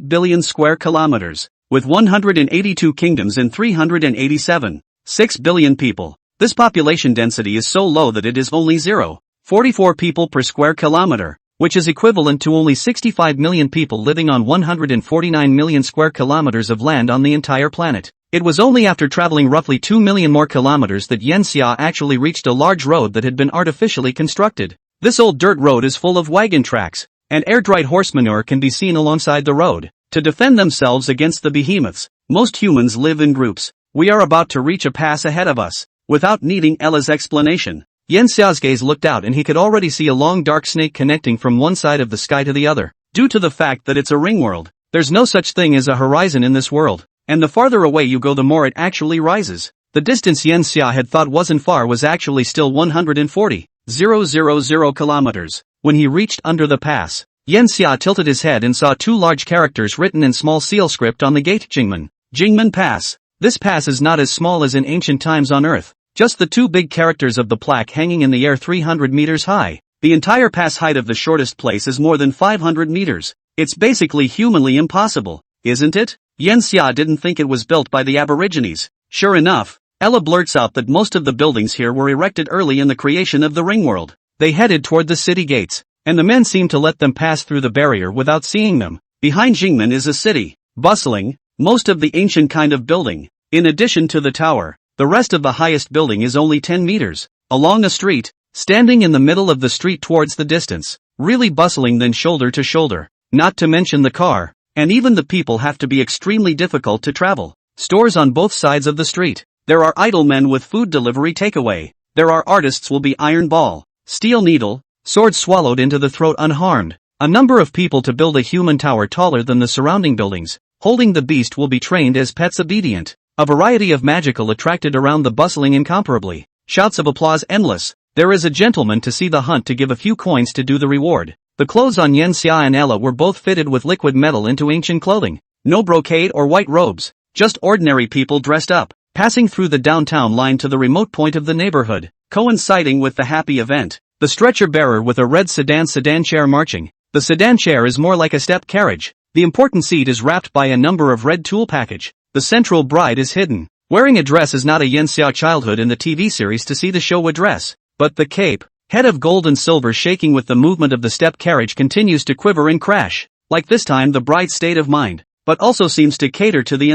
Speaker 1: billion square kilometers, with 182 kingdoms and 387.6 billion people. This population density is so low that it is only 0.44 people per square kilometer, which is equivalent to only 65 million people living on 149 million square kilometers of land on the entire planet. It was only after traveling roughly 2 million more kilometers that Yanxia actually reached a large road that had been artificially constructed. This old dirt road is full of wagon tracks, and air-dried horse manure can be seen alongside the road. To defend themselves against the behemoths, most humans live in groups. We are about to reach a pass ahead of us. Without needing Ella's explanation, Yanxia's gaze looked out and he could already see a long dark snake connecting from one side of the sky to the other. Due to the fact that it's a ring world, there's no such thing as a horizon in this world, and the farther away you go the more it actually rises. The distance Yanxia had thought wasn't far was actually still 140,000 kilometers. When he reached under the pass, Yanxia tilted his head and saw 2 large characters written in small seal script on the gate: Jingmen Pass. This pass is not as small as in ancient times on Earth, just the 2 big characters of the plaque hanging in the air 300 meters high. The entire pass height of the shortest place is more than 500 meters. It's basically humanly impossible, isn't it? Yanxia didn't think it was built by the Aborigines. Sure enough, Ella blurts out that most of the buildings here were erected early in the creation of the ring world. They headed toward the city gates, and the men seemed to let them pass through the barrier without seeing them. Behind Jingmen is a city, bustling, most of the ancient kind of building. In addition to the tower, the rest of the highest building is only 10 meters, along a street, standing in the middle of the street towards the distance, really bustling then shoulder to shoulder, not to mention the car, and even the people have to be extremely difficult to travel. stores on both sides of the street. There are idle men with food delivery takeaway. There are artists will be iron ball, steel needle, sword swallowed into the throat unharmed. A number of people to build a human tower taller than the surrounding buildings. Holding the beast will be trained as pets obedient. A variety of magical attracted around the bustling incomparably. Shouts of applause endless. There is a gentleman to see the hunt to give a few coins to do the reward. The clothes on Yen Xia and Ella were both fitted with liquid metal into ancient clothing. No brocade or white robes. Just ordinary people dressed up, passing through the downtown line to the remote point of the neighborhood, coinciding with the happy event. The stretcher bearer with a red sedan chair marching. The sedan chair is more like a step carriage. The important seat is wrapped by a number of red tool package. The central bride is hidden. Wearing a dress is not a Yen Xia childhood in the TV series to see the show dress, but the cape, head of gold and silver shaking with the movement of the step carriage continues to quiver and crash. Like this time the bride's state of mind, but also seems to cater to the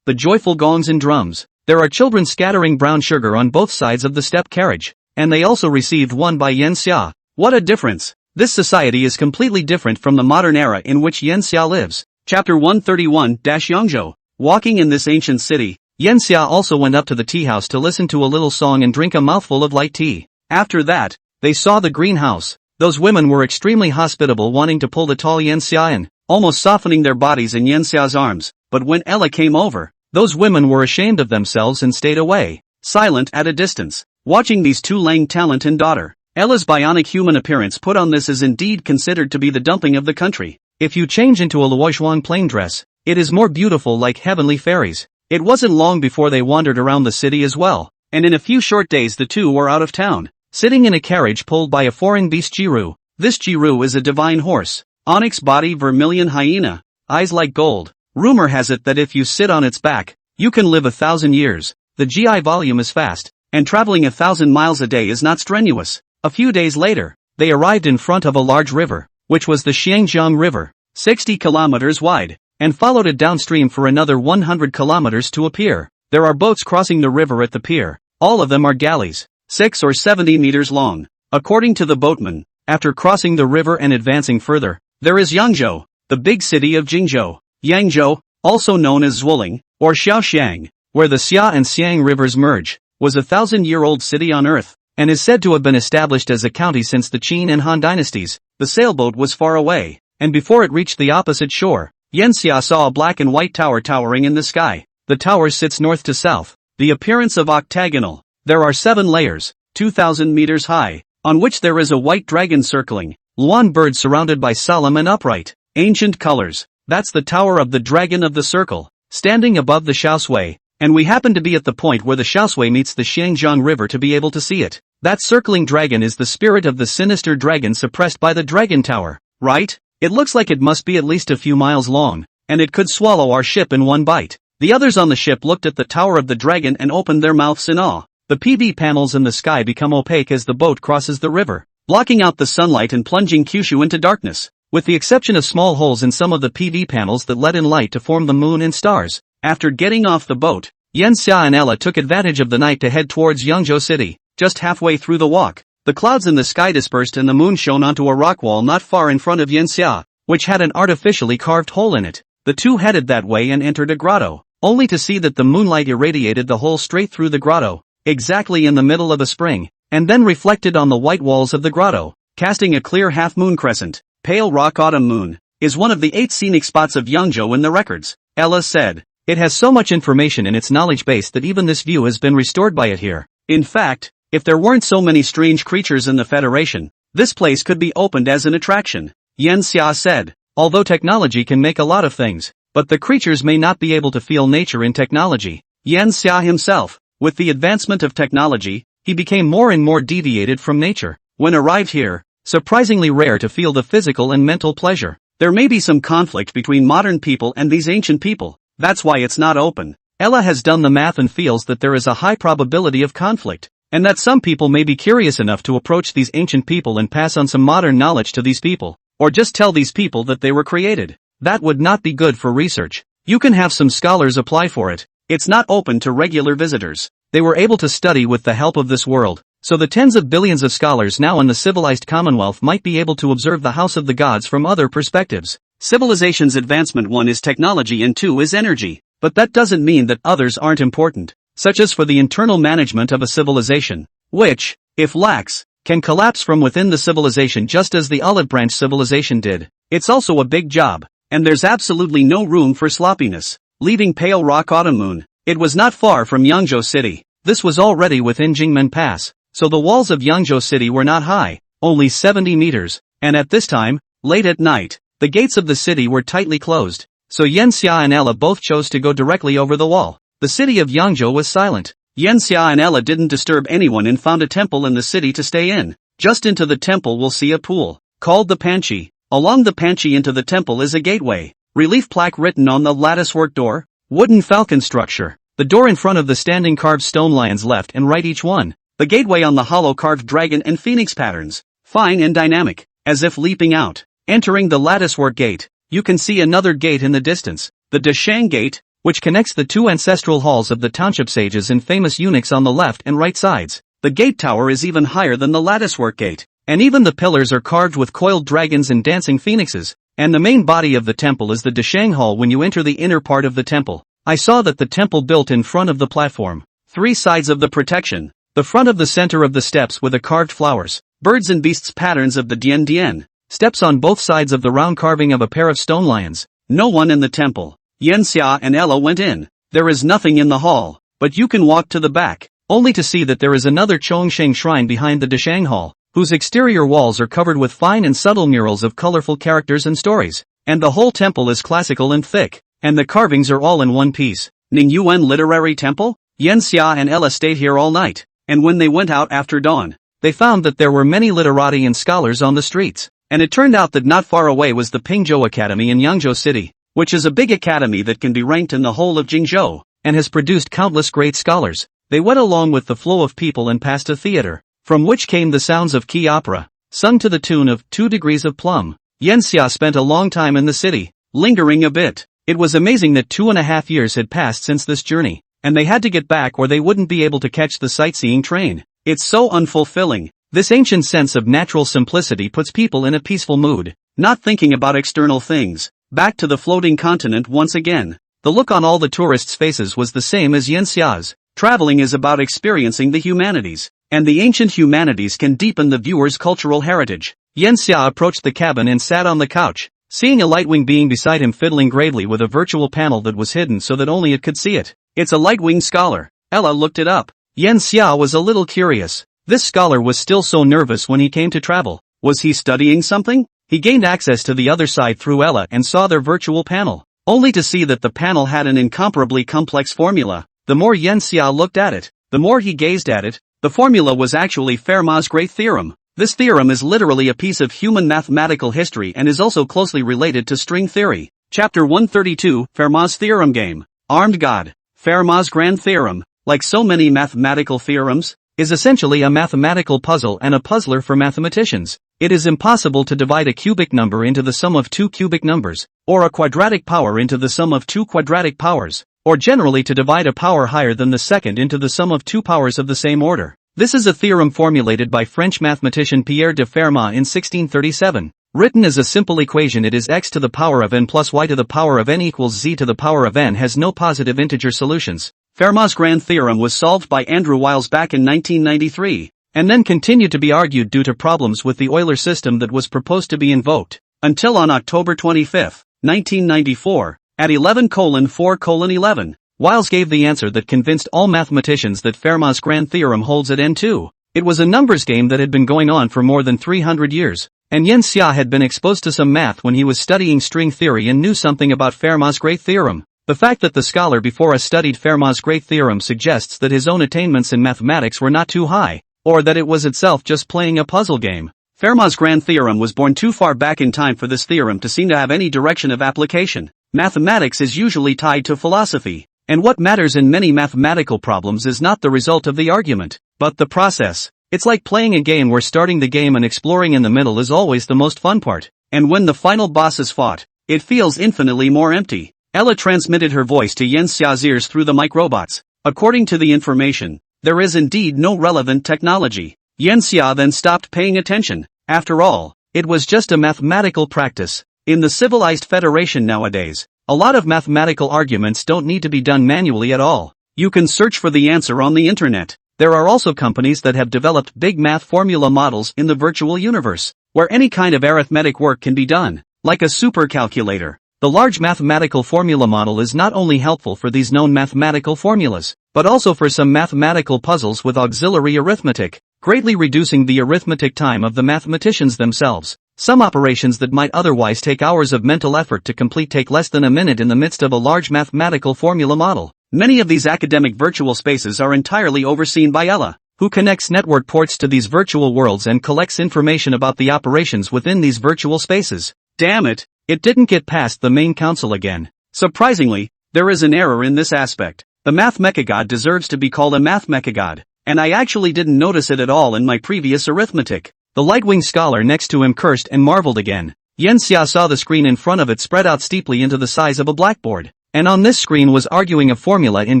Speaker 1: the joyful gongs and drums. There are children scattering brown sugar on both sides of the step carriage, and they also received one by Yen Xia. What a difference! This society is completely different from the modern era in which Yen Xia lives. Chapter 131-Yangzhou. Walking in this ancient city, Yen Xia also went up to the tea house to listen to a little song and drink a mouthful of light tea. After that, they saw the greenhouse. Those women were extremely hospitable, wanting to pull the tall Yen Xia in, almost softening their bodies in Yen Xia's arms, but when Ella came over, those women were ashamed of themselves and stayed away, silent at a distance, watching these two Lang talent and daughter. Ella's bionic human appearance put on this is indeed considered to be the dumping of the country. If you change into a Luoxuan plain dress, it is more beautiful like heavenly fairies. It wasn't long before they wandered around the city as well, and in a few short days the two were out of town, sitting in a carriage pulled by a foreign beast Jiru. This Jiru is a divine horse, onyx body vermilion hyena, eyes like gold. Rumor has it that if you sit on its back, you can live 1,000 years. The GI volume is fast, and traveling 1,000 miles a day is not strenuous. A few days later, they arrived in front of a large river, which was the Xiangjiang River, 60 kilometers wide, and followed it downstream for another 100 kilometers to a pier. There are boats crossing the river at the pier. All of them are galleys, 6 or 70 meters long. According to the boatman, after crossing the river and advancing further, there is Yangzhou, the big city of Jingzhou. Yangzhou, also known as Zhuoling, or Xiaoxiang, where the Xia and Xiang rivers merge, was a 1,000-year-old city on earth, and is said to have been established as a county since the Qin and Han dynasties. The sailboat was far away, and before it reached the opposite shore, Yen Xia saw a black and white tower towering in the sky. The tower sits north to south, the appearance of octagonal. There are 7 layers, 2,000 meters high, on which there is a white dragon circling, Luan bird surrounded by solemn and upright, ancient colors. That's the tower of the dragon of the circle, standing above the Shaoshui, and we happen to be at the point where the Shaoshui meets the Xiangjiang River to be able to see it. That circling dragon is the spirit of the sinister dragon suppressed by the dragon tower, right? It looks like it must be at least a few miles long, and it could swallow our ship in one bite. The others on the ship looked at the tower of the dragon and opened their mouths in awe. The PV panels in the sky become opaque as the boat crosses the river, blocking out the sunlight and plunging Kyushu into darkness, with the exception of small holes in some of the PV panels that let in light to form the moon and stars. After getting off the boat, Yen Xia and Ella took advantage of the night to head towards Yangzhou City. Just halfway through the walk, the clouds in the sky dispersed and the moon shone onto a rock wall not far in front of Yen Xia, which had an artificially carved hole in it. The two headed that way and entered a grotto, only to see that the moonlight irradiated the hole straight through the grotto, exactly in the middle of a spring, and then reflected on the white walls of the grotto, casting a clear half-moon crescent. Pale rock autumn moon is one of the 8 scenic spots of Yangzhou in the records, Ella said. It has so much information in its knowledge base that even this view has been restored by it here. In fact, if there weren't so many strange creatures in the Federation, this place could be opened as an attraction, Yen Xia said. Although technology can make a lot of things, but the creatures may not be able to feel nature in technology. Yen Xia himself, with the advancement of technology, he became more and more deviated from nature. When arrived here, surprisingly rare to feel the physical and mental pleasure. There may be some conflict between modern people and these ancient people, that's why it's not open. Ella has done the math and feels that there is a high probability of conflict, and that some people may be curious enough to approach these ancient people and pass on some modern knowledge to these people, or just tell these people that they were created. That would not be good for research. You can have some scholars apply for it. It's not open to regular visitors. They were able to study with the help of this world, so the tens of billions of scholars now in the civilized Commonwealth might be able to observe the House of the Gods from other perspectives. Civilization's advancement: 1 is technology and 2 is energy. but that doesn't mean that others aren't important, such as for the internal management of a civilization, which, if lax, can collapse from within the civilization just as the olive branch civilization did. It's also a big job, and there's absolutely no room for sloppiness. Leaving Pale Rock Autumn Moon, it was not far from Yangzhou City. This was already within Jingmen Pass, so the walls of Yangzhou City were not high, only 70 meters, and at this time, late at night, the gates of the city were tightly closed, so Yanxia and Ella both chose to go directly over the wall. The city of Yangzhou was silent. Yanxia and Ella didn't disturb anyone and found a temple in the city to stay in. Just into the temple we'll see a pool, called the Panchi. Along the Panchi into the temple is a gateway, relief plaque written on the latticework door, wooden falcon structure. The door in front of the standing carved stone lions left and right each one. The gateway on the hollow carved dragon and phoenix patterns, fine and dynamic, as if leaping out. Entering the latticework gate, you can see another gate in the distance, the Dashang Gate, which connects the two ancestral halls of the township sages and famous eunuchs on the left and right sides. The gate tower is even higher than the latticework gate, and even the pillars are carved with coiled dragons and dancing phoenixes, and the main body of the temple is the Dashang Hall. When you enter the inner part of the temple, I saw that the temple built in front of the platform, 3 sides of the protection, the front of the center of the steps with the carved flowers, birds and beasts patterns of the Dian Dian, steps on both sides of the round carving of a pair of stone lions. No one in the temple. Yanxia and Ella went in. There is nothing in the hall, but you can walk to the back, only to see that there is another Chongsheng shrine behind the Dashang Hall, whose exterior walls are covered with fine and subtle murals of colorful characters and stories, and the whole temple is classical and thick, and the carvings are all in one piece. Ningyuan Literary Temple? Yanxia and Ella stayed here all night, and when they went out after dawn, they found that there were many literati and scholars on the streets, and it turned out that not far away was the Pingzhou Academy in Yangzhou City, which is a big academy that can be ranked in the whole of Jingzhou, and has produced countless great scholars. They went along with the flow of people and passed a theater, from which came the sounds of key opera, sung to the tune of 2 Degrees of Plum. Yanxia spent a long time in the city, lingering a bit. It was amazing that 2.5 years had passed since this journey, and they had to get back or they wouldn't be able to catch the sightseeing train. It's so unfulfilling. This ancient sense of natural simplicity puts people in a peaceful mood, not thinking about external things. Back to the floating continent once again. The look on all the tourists' faces was the same as Yanxia's. Traveling is about experiencing the humanities, and the ancient humanities can deepen the viewer's cultural heritage. Yanxia approached the cabin and sat on the couch, seeing a lightwing being beside him fiddling gravely with a virtual panel that was hidden so that only it could see it. It's a lightwing scholar. Ella looked it up. Yanxia was a little curious. This scholar was still so nervous when he came to travel. Was he studying something? He gained access to the other side through Ella and saw their virtual panel, only to see that the panel had an incomparably complex formula. The more Yanxia looked at it, the more he gazed at it. The formula was actually Fermat's Great Theorem. This theorem is literally a piece of human mathematical history and is also closely related to string theory. Chapter 132, Fermat's Theorem Game. Armed God. Fermat's Grand Theorem, like so many mathematical theorems, is essentially a mathematical puzzle and a puzzler for mathematicians. It is impossible to divide a cubic number into the sum of 2 cubic numbers, or a quadratic power into the sum of 2 quadratic powers, or generally to divide a power higher than the second into the sum of 2 powers of the same order. This is a theorem formulated by French mathematician Pierre de Fermat in 1637. Written as a simple equation, it is x to the power of n plus y to the power of n equals z to the power of n, has no positive integer solutions. Fermat's Grand Theorem was solved by Andrew Wiles back in 1993, and then continued to be argued due to problems with the Euler system that was proposed to be invoked, until on October 25, 1994, at 11:4:11, Wiles gave the answer that convinced all mathematicians that Fermat's Grand Theorem holds at n2. It was a numbers game that had been going on for more than 300 years, and Yanxia had been exposed to some math when he was studying string theory and knew something about Fermat's Great Theorem. The fact that the scholar before us studied Fermat's Great Theorem suggests that his own attainments in mathematics were not too high, or that it was itself just playing a puzzle game. Fermat's Grand Theorem was born too far back in time for this theorem to seem to have any direction of application. Mathematics is usually tied to philosophy, and what matters in many mathematical problems is not the result of the argument, but the process. It's like playing a game where starting the game and exploring in the middle is always the most fun part, and when the final boss is fought, it feels infinitely more empty. Ella transmitted her voice to Yanxia's ears through the microbots. According to the information, there is indeed no relevant technology. Yanxia then stopped paying attention. After all, it was just a mathematical practice. In the civilized Federation nowadays, A lot of mathematical arguments don't need to be done manually at all. You can search for the answer on the internet. There are also companies that have developed big math formula models in the virtual universe, where any kind of arithmetic work can be done, like a supercalculator. The large mathematical formula model is not only helpful for these known mathematical formulas, but also for some mathematical puzzles with auxiliary arithmetic, greatly reducing the arithmetic time of the mathematicians themselves. Some operations that might otherwise take hours of mental effort to complete take less than a minute in the midst of a large mathematical formula model. Many of these academic virtual spaces are entirely overseen by Ella, who connects network ports to these virtual worlds and collects information about the operations within these virtual spaces. Damn it, it didn't get past the main council again. Surprisingly, there is an error in this aspect. The math mechagod deserves to be called a math mechagod, and I actually didn't notice it at all in my previous arithmetic. The light-winged scholar next to him cursed and marveled again. Yanxia saw the screen in front of it spread out steeply into the size of a blackboard, and on this screen was arguing a formula in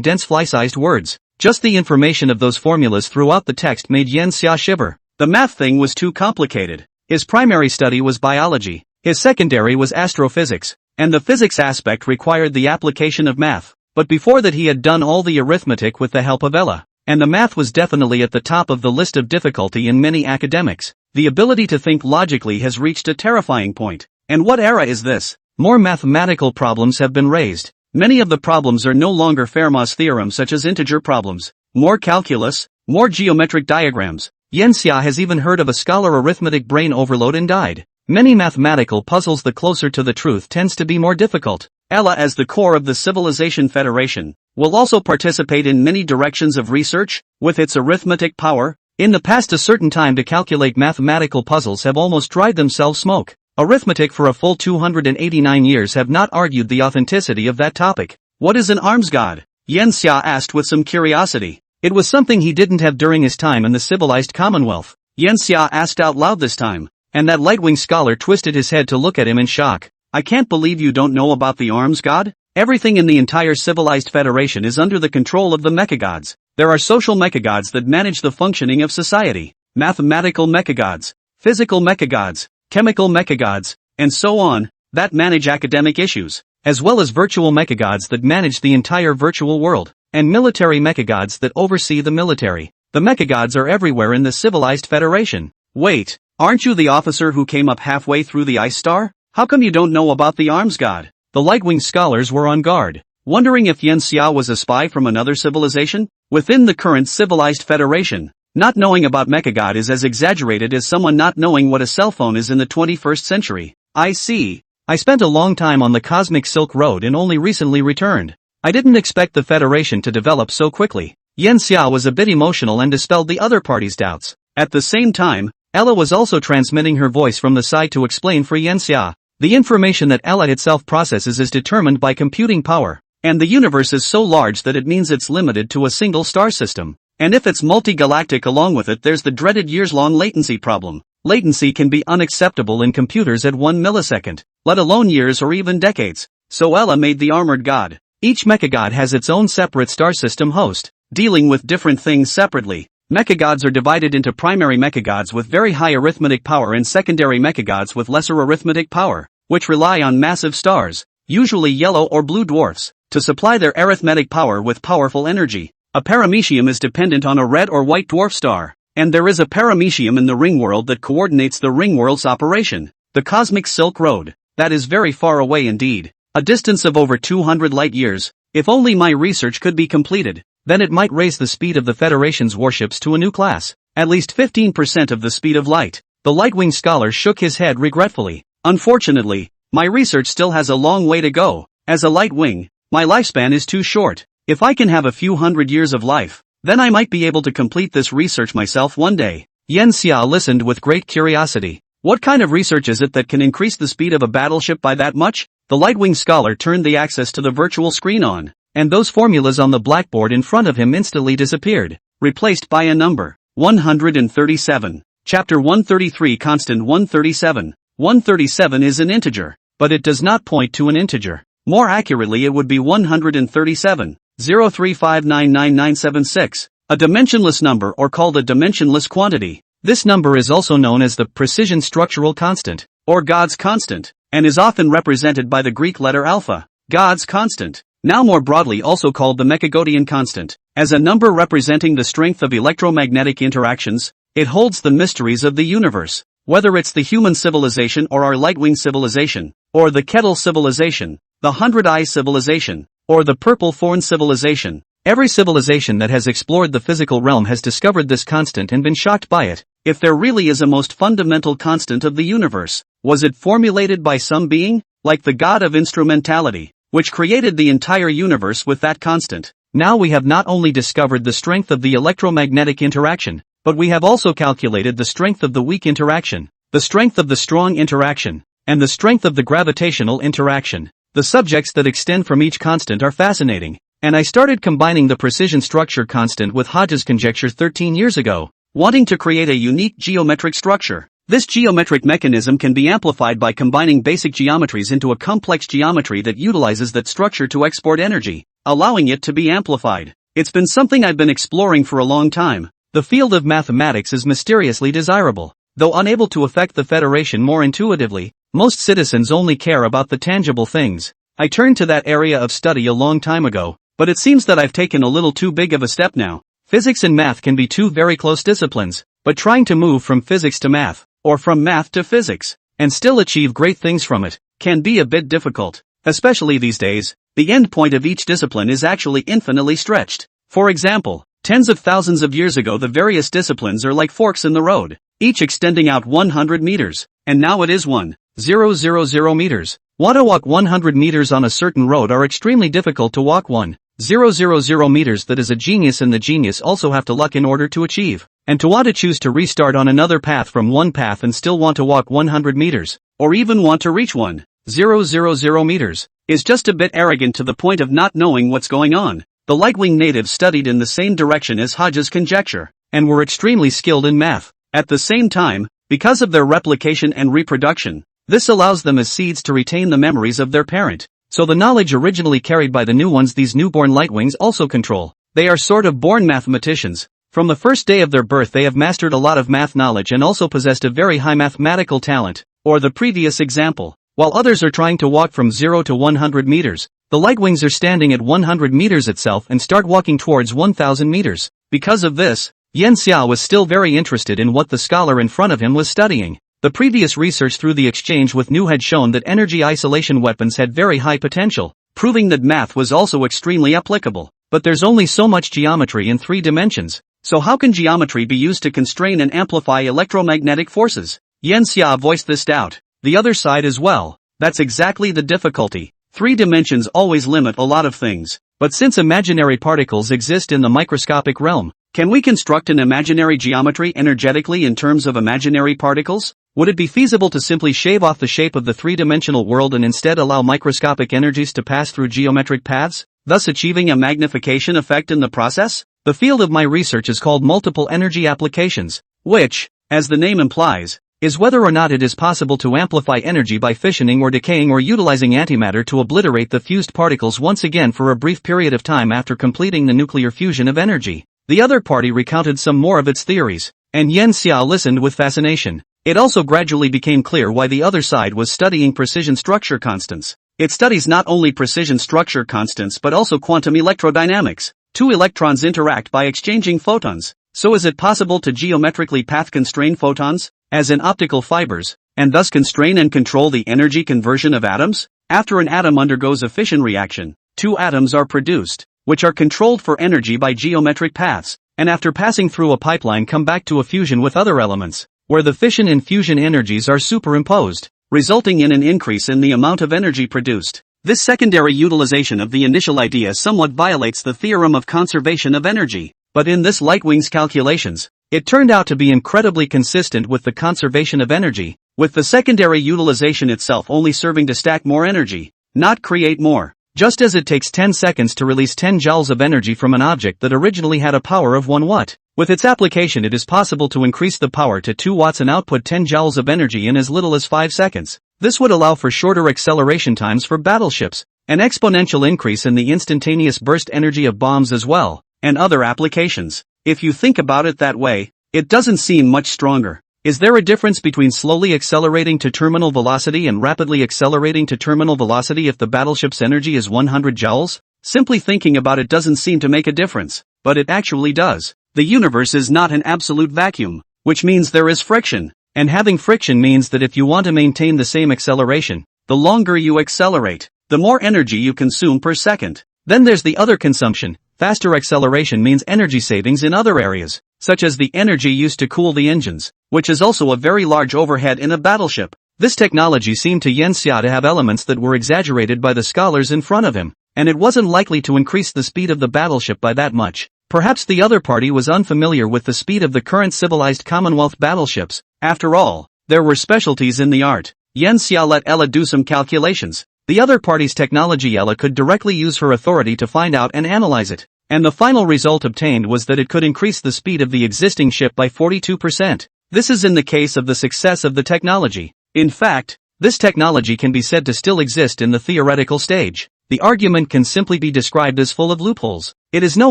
Speaker 1: dense fly-sized words. Just the information of those formulas throughout the text made Yanxia shiver. The math thing was too complicated. His primary study was biology, his secondary was astrophysics, and the physics aspect required the application of math. But before that he had done all the arithmetic with the help of Ella, and the math was definitely at the top of the list of difficulty in many academics. The ability to think logically has reached a terrifying point. And what era is this? More mathematical problems have been raised. Many of the problems are no longer Fermat's theorem such as integer problems. More calculus, more geometric diagrams. Yanxia has even heard of a scholar arithmetic brain overload and died. Many mathematical puzzles the closer to the truth tends to be more difficult. Ella as the core of the Civilization Federation, will also participate in many directions of research, with its arithmetic power. In the past a certain time to calculate mathematical puzzles have almost dried themselves smoke. Arithmetic for a full 289 years have not argued the authenticity of that topic. What is an arms god? Yanxia asked with some curiosity. It was something he didn't have during his time in the civilized Commonwealth. Yanxia asked out loud this time, and that light-winged scholar twisted his head to look at him in shock. I can't believe you don't know about the arms god? Everything in the entire civilized federation is under the control of the mechagods. There are social mechagods that manage the functioning of society, mathematical mechagods, physical mechagods, chemical mechagods, and so on, that manage academic issues, as well as virtual mechagods that manage the entire virtual world, and military mechagods that oversee the military. The mechagods are everywhere in the civilized federation. Wait, aren't you the officer who came up halfway through the ice star? How come you don't know about the arms god? The light-winged scholars were on guard, wondering if Yanxia was a spy from another civilization. Within the current civilized federation, not knowing about mechagod is as exaggerated as someone not knowing what a cell phone is in the 21st century. I see. I spent a long time on the Cosmic Silk Road and only recently returned. I didn't expect the Federation to develop so quickly. Yanxia was a bit emotional and dispelled the other party's doubts. At the same time, Ella was also transmitting her voice from the side to explain for Yanxia. The information that Ella itself processes is determined by computing power, and the universe is so large that it means it's limited to a single star system. And if it's multi-galactic along with it, there's the dreaded years-long latency problem. Latency can be unacceptable in computers at 1 millisecond, let alone years or even decades. So Ella made the armored god. Each mechagod has its own separate star system host, dealing with different things separately. Mechagods are divided into primary mechagods with very high arithmetic power and secondary mechagods with lesser arithmetic power, which rely on massive stars, usually yellow or blue dwarfs, to supply their arithmetic power with powerful energy. A paramecium is dependent on a red or white dwarf star, and there is a paramecium in the ring world that coordinates the ring world's operation, the Cosmic Silk Road. That is very far away indeed, a distance of over 200 light years. If only my research could be completed, then it might raise the speed of the Federation's warships to a new class, at least 15% of the speed of light. The light-winged scholar shook his head regretfully. Unfortunately, my research still has a long way to go. As a light wing, my lifespan is too short. If I can have a few hundred years of life, then I might be able to complete this research myself one day. Yanxia listened with great curiosity. What kind of research is it that can increase the speed of a battleship by that much? The light-winged scholar turned the access to the virtual screen on, and those formulas on the blackboard in front of him instantly disappeared, replaced by a number. 137. Chapter 133 Constant 137. 137 is an integer, but it does not point to an integer. More accurately it would be 137. 0.035999976, a dimensionless number or called a dimensionless quantity. This number is also known as the precision structural constant, or God's constant, and is often represented by the Greek letter alpha. God's constant, now more broadly also called the Mechagodian constant, as a number representing the strength of electromagnetic interactions, it holds the mysteries of the universe. Whether it's the human civilization or our Lightwing civilization, or the Kettle civilization, the Hundred Eye civilization, or the Purple Thorn civilization, every civilization that has explored the physical realm has discovered this constant and been shocked by it. If there really is a most fundamental constant of the universe, was it formulated by some being, like the god of instrumentality, which created the entire universe with that constant? Now we have not only discovered the strength of the electromagnetic interaction, but we have also calculated the strength of the weak interaction, the strength of the strong interaction, and the strength of the gravitational interaction. The subjects that extend from each constant are fascinating, and I started combining the precision structure constant with Hodge's conjecture 13 years ago, wanting to create a unique geometric structure. This geometric mechanism can be amplified by combining basic geometries into a complex geometry that utilizes that structure to export energy, allowing it to be amplified. It's been something I've been exploring for a long time. The field of mathematics is mysteriously desirable. Though unable to affect the Federation more intuitively, most citizens only care about the tangible things. I turned to that area of study a long time ago, but it seems that I've taken a little too big of a step now. Physics and math can be two very close disciplines, but trying to move from physics to math, or from math to physics, and still achieve great things from it, can be a bit difficult. Especially these days, the end point of each discipline is actually infinitely stretched. For example, tens of thousands of years ago the various disciplines are like forks in the road, each extending out 100 meters, and now it is 1,000 meters. Want to walk 100 meters on a certain road are extremely difficult to walk 1,000 meters. That is a genius, and the genius also have to luck in order to achieve. And to want to choose to restart on another path from one path and still want to walk 100 meters, or even want to reach 1,000 meters, is just a bit arrogant to the point of not knowing what's going on. The Lightwing natives studied in the same direction as Hodge's conjecture, and were extremely skilled in math. At the same time, because of their replication and reproduction, this allows them as seeds to retain the memories of their parent. So the knowledge originally carried by the new ones these newborn Lightwings also control. They are sort of born mathematicians. From the first day of their birth they have mastered a lot of math knowledge and also possessed a very high mathematical talent. Or the previous example, while others are trying to walk from 0 to 100 meters, the Lightwings are standing at 100 meters itself and start walking towards 1,000 meters. Because of this, Yen Xiao was still very interested in what the scholar in front of him was studying. The previous research through the exchange with Nu had shown that energy isolation weapons had very high potential, proving that math was also extremely applicable. But there's only so much geometry in 3 dimensions. So how can geometry be used to constrain and amplify electromagnetic forces? Yen Xia voiced this doubt. The other side as well. That's exactly the difficulty. 3 dimensions always limit a lot of things. But since imaginary particles exist in the microscopic realm, can we construct an imaginary geometry energetically in terms of imaginary particles? Would it be feasible to simply shave off the shape of the 3-dimensional world and instead allow microscopic energies to pass through geometric paths, thus achieving a magnification effect in the process? The field of my research is called multiple energy applications, which, as the name implies, is whether or not it is possible to amplify energy by fissioning or decaying or utilizing antimatter to obliterate the fused particles once again for a brief period of time after completing the nuclear fusion of energy. The other party recounted some more of its theories, and Yen Xiao listened with fascination. It also gradually became clear why the other side was studying precision structure constants. It studies not only precision structure constants but also quantum electrodynamics. 2 electrons interact by exchanging photons. So is it possible to geometrically path constrain photons, as in optical fibers, and thus constrain and control the energy conversion of atoms? After an atom undergoes a fission reaction, 2 atoms are produced, which are controlled for energy by geometric paths, and after passing through a pipeline come back to a fusion with other elements, where the fission and fusion energies are superimposed, resulting in an increase in the amount of energy produced. This secondary utilization of the initial idea somewhat violates the theorem of conservation of energy, but in this Lightwing's calculations, it turned out to be incredibly consistent with the conservation of energy, with the secondary utilization itself only serving to stack more energy, not create more. Just as it takes 10 seconds to release 10 joules of energy from an object that originally had a power of 1 watt. With its application it is possible to increase the power to 2 watts and output 10 joules of energy in as little as 5 seconds. This would allow for shorter acceleration times for battleships, an exponential increase in the instantaneous burst energy of bombs as well, and other applications. If you think about it that way, it doesn't seem much stronger. Is there a difference between slowly accelerating to terminal velocity and rapidly accelerating to terminal velocity if the battleship's energy is 100 joules? Simply thinking about it doesn't seem to make a difference, but it actually does. The universe is not an absolute vacuum, which means there is friction, and having friction means that if you want to maintain the same acceleration, the longer you accelerate, the more energy you consume per second. Then there's the other consumption. Faster acceleration means energy savings in other areas, such as the energy used to cool the engines, which is also a very large overhead in a battleship. This technology seemed to Yen Xia to have elements that were exaggerated by the scholars in front of him, and it wasn't likely to increase the speed of the battleship by that much. Perhaps the other party was unfamiliar with the speed of the current civilized Commonwealth battleships. After all, there were specialties in the art. Yen Xia let Ella do some calculations. The other party's technology Ella could directly use her authority to find out and analyze it, and the final result obtained was that it could increase the speed of the existing ship by 42%. This is in the case of the success of the technology. In fact, this technology can be said to still exist in the theoretical stage. The argument can simply be described as full of loopholes. It is no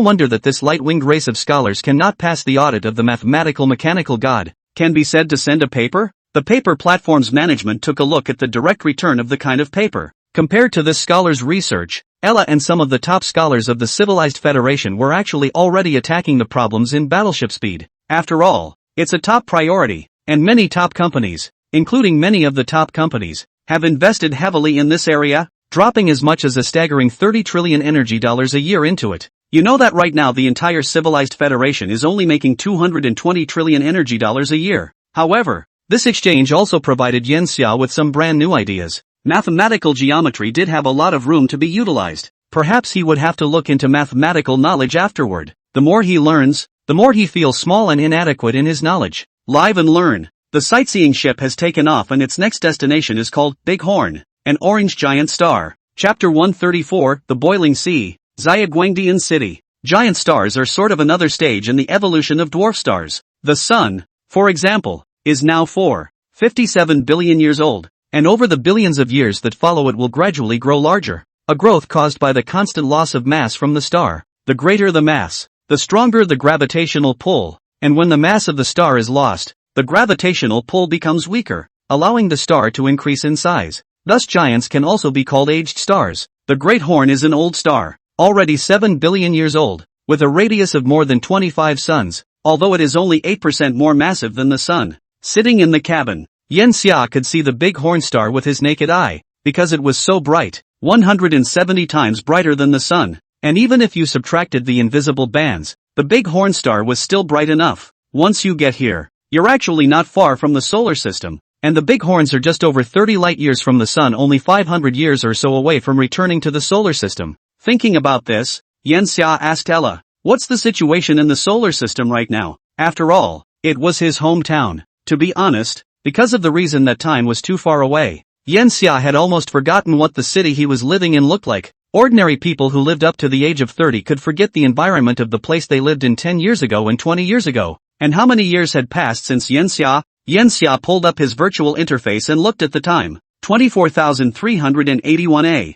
Speaker 1: wonder that this light-winged race of scholars cannot pass the audit of the mathematical mechanical god. Can be said to send a paper? The paper platform's management took a look at the direct return of the kind of paper. Compared to this scholar's research, Ella and some of the top scholars of the Civilized Federation were actually already attacking the problems in battleship speed. After all, it's a top priority, and many top companies, including many of the top companies, have invested heavily in this area, dropping as much as a staggering 30 trillion energy dollars a year into it. You know that right now the entire Civilized Federation is only making 220 trillion energy dollars a year. However, this exchange also provided Yen Xia with some brand new ideas. Mathematical geometry did have a lot of room to be utilized. Perhaps he would have to look into mathematical knowledge afterward. The more he learns, the more he feels small and inadequate in his knowledge. Live and learn. The sightseeing ship has taken off and its next destination is called Big Horn, an orange giant star. Chapter 134, The Boiling Sea, Xiaguangdian City. Giant stars are sort of another stage in the evolution of dwarf stars. The Sun, for example, is now 4.57 billion years old, and over the billions of years that follow it will gradually grow larger. A growth caused by the constant loss of mass from the star. The greater the mass, the stronger the gravitational pull, and when the mass of the star is lost, the gravitational pull becomes weaker, allowing the star to increase in size. Thus giants can also be called aged stars. The Great Horn is an old star, already 7 billion years old, with a radius of more than 25 suns, although it is only 8% more massive than the Sun. Sitting in the cabin, Yen Xia could see the Big Horn star with his naked eye, because it was so bright, 170 times brighter than the Sun, and even if you subtracted the invisible bands, the Big Horn star was still bright enough. Once you get here, you're actually not far from the solar system, and the Big Horns are just over 30 light-years from the Sun, only 500 years or so away from returning to the solar system. Thinking about this, Yen Xia asked Ella, what's the situation in the solar system right now? After all, it was his hometown. To be honest, because of the reason that time was too far away, Yen Xia had almost forgotten what the city he was living in looked like. Ordinary people who lived up to the age of 30 could forget the environment of the place they lived in 10 years ago and 20 years ago. And how many years had passed since Yen Xia? Yen Xia pulled up his virtual interface and looked at the time. 24,381 AD.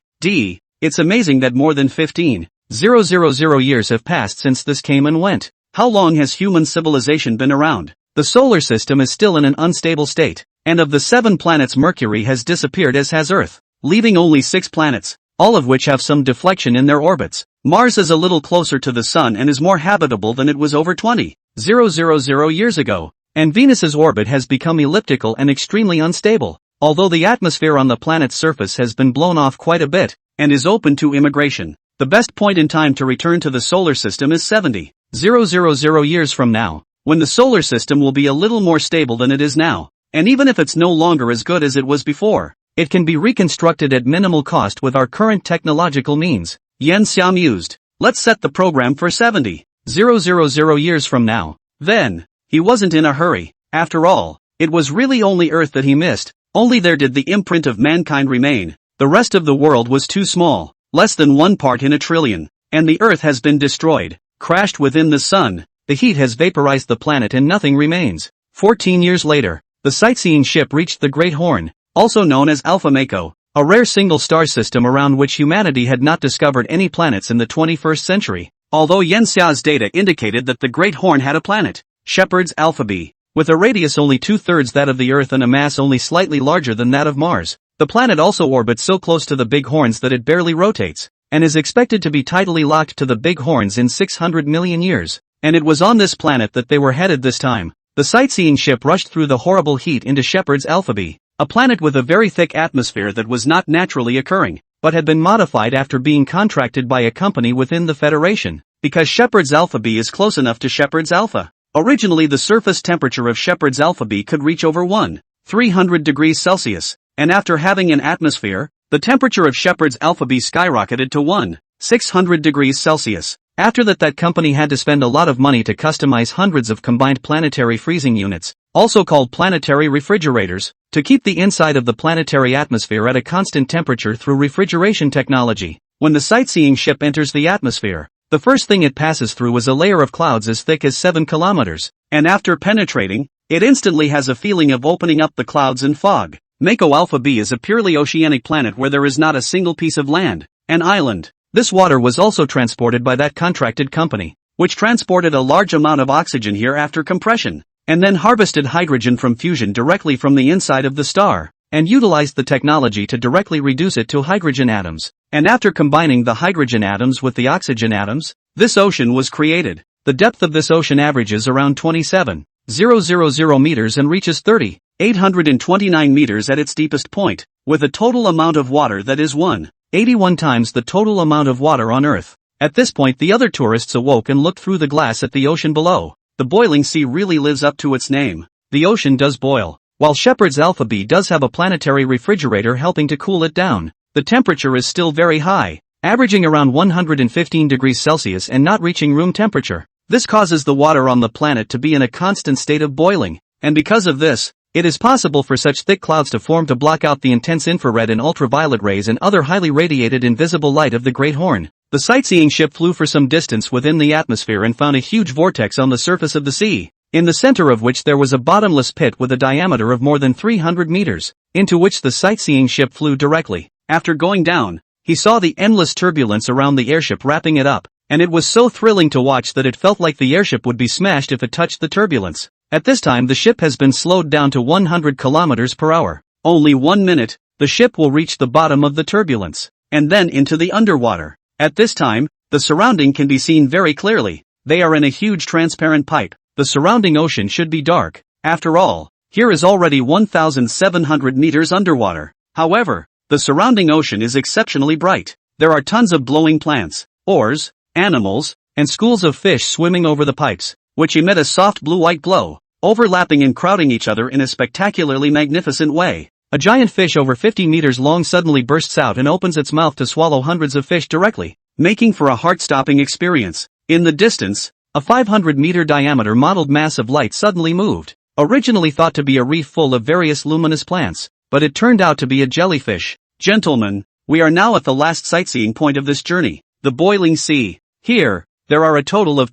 Speaker 1: It's amazing that more than 15,000 years have passed since this came and went. How long has human civilization been around? The solar system is still in an unstable state, and of the 7 planets Mercury has disappeared as has Earth, leaving only 6 planets, all of which have some deflection in their orbits. Mars is a little closer to the Sun and is more habitable than it was over 20,000 years ago, and Venus's orbit has become elliptical and extremely unstable, although the atmosphere on the planet's surface has been blown off quite a bit, and is open to immigration. The best point in time to return to the solar system is 70,000 years from now, when the solar system will be a little more stable than it is now, and even if it's no longer as good as it was before, it can be reconstructed at minimal cost with our current technological means. Yen Xia mused, let's set the program for 70,000 years from now. Then, he wasn't in a hurry. After all, it was really only Earth that he missed, only there did the imprint of mankind remain. The rest of the world was too small, less than 1 part in a trillion, and the Earth has been destroyed, crashed within the Sun. The heat has vaporized the planet and nothing remains. 14 years later, the sightseeing ship reached the Great Horn, also known as Alpha Mako, a rare single star system around which humanity had not discovered any planets in the 21st century. Although Yen Xia's data indicated that the Great Horn had a planet, Shepherd's Alpha B, with a radius only 2/3 that of the Earth and a mass only slightly larger than that of Mars. The planet also orbits so close to the Big Horns that it barely rotates, and is expected to be tidally locked to the Big Horns in 600 million years. And it was on this planet that they were headed this time. The sightseeing ship rushed through the horrible heat into Shepherd's Alpha b, a planet with a very thick atmosphere that was not naturally occurring, but had been modified after being contracted by a company within the Federation, because Shepherd's Alpha b is close enough to Shepherd's Alpha. Originally the surface temperature of Shepherd's Alpha b could reach over 1,300 degrees Celsius, and after having an atmosphere, the temperature of Shepherd's Alpha b skyrocketed to 1,600 degrees Celsius. After that company had to spend a lot of money to customize hundreds of combined planetary freezing units, also called planetary refrigerators, to keep the inside of the planetary atmosphere at a constant temperature through refrigeration technology. When the sightseeing ship enters the atmosphere, the first thing it passes through is a layer of clouds as thick as 7 kilometers, and after penetrating, it instantly has a feeling of opening up the clouds and fog. Mako Alpha b is a purely oceanic planet where there is not a single piece of land, an island. This water was also transported by that contracted company, which transported a large amount of oxygen here after compression, and then harvested hydrogen from fusion directly from the inside of the star, and utilized the technology to directly reduce it to hydrogen atoms. And after combining the hydrogen atoms with the oxygen atoms, this ocean was created. The depth of this ocean averages around 27,000 meters and reaches 30,829 meters at its deepest point, with a total amount of water that is 181 times the total amount of water on Earth. At this point the other tourists awoke and looked through the glass at the ocean below. The boiling sea really lives up to its name. The ocean does boil. While Shepherd's Alpha b does have a planetary refrigerator helping to cool it down, the temperature is still very high, averaging around 115 degrees Celsius and not reaching room temperature. This causes the water on the planet to be in a constant state of boiling, and because of this, it is possible for such thick clouds to form to block out the intense infrared and ultraviolet rays and other highly radiated invisible light of the Great Horn. The sightseeing ship flew for some distance within the atmosphere and found a huge vortex on the surface of the sea, in the center of which there was a bottomless pit with a diameter of more than 300 meters, into which the sightseeing ship flew directly. After going down, he saw the endless turbulence around the airship wrapping it up, and it was so thrilling to watch that it felt like the airship would be smashed if it touched the turbulence. At this time the ship has been slowed down to 100 kilometers per hour. Only 1 minute, the ship will reach the bottom of the turbulence, and then into the underwater. At this time, the surrounding can be seen very clearly. They are in a huge transparent pipe. The surrounding ocean should be dark. After all, here is already 1,700 meters underwater. However, the surrounding ocean is exceptionally bright. There are tons of glowing plants, oars, animals, and schools of fish swimming over the pipes, which emit a soft blue-white glow, overlapping and crowding each other in a spectacularly magnificent way. A giant fish over 50 meters long suddenly bursts out and opens its mouth to swallow hundreds of fish directly, making for a heart-stopping experience. In the distance, a 500-meter diameter mottled mass of light suddenly moved, originally thought to be a reef full of various luminous plants, but it turned out to be a jellyfish. Gentlemen, we are now at the last sightseeing point of this journey, the boiling sea. Here, there are a total of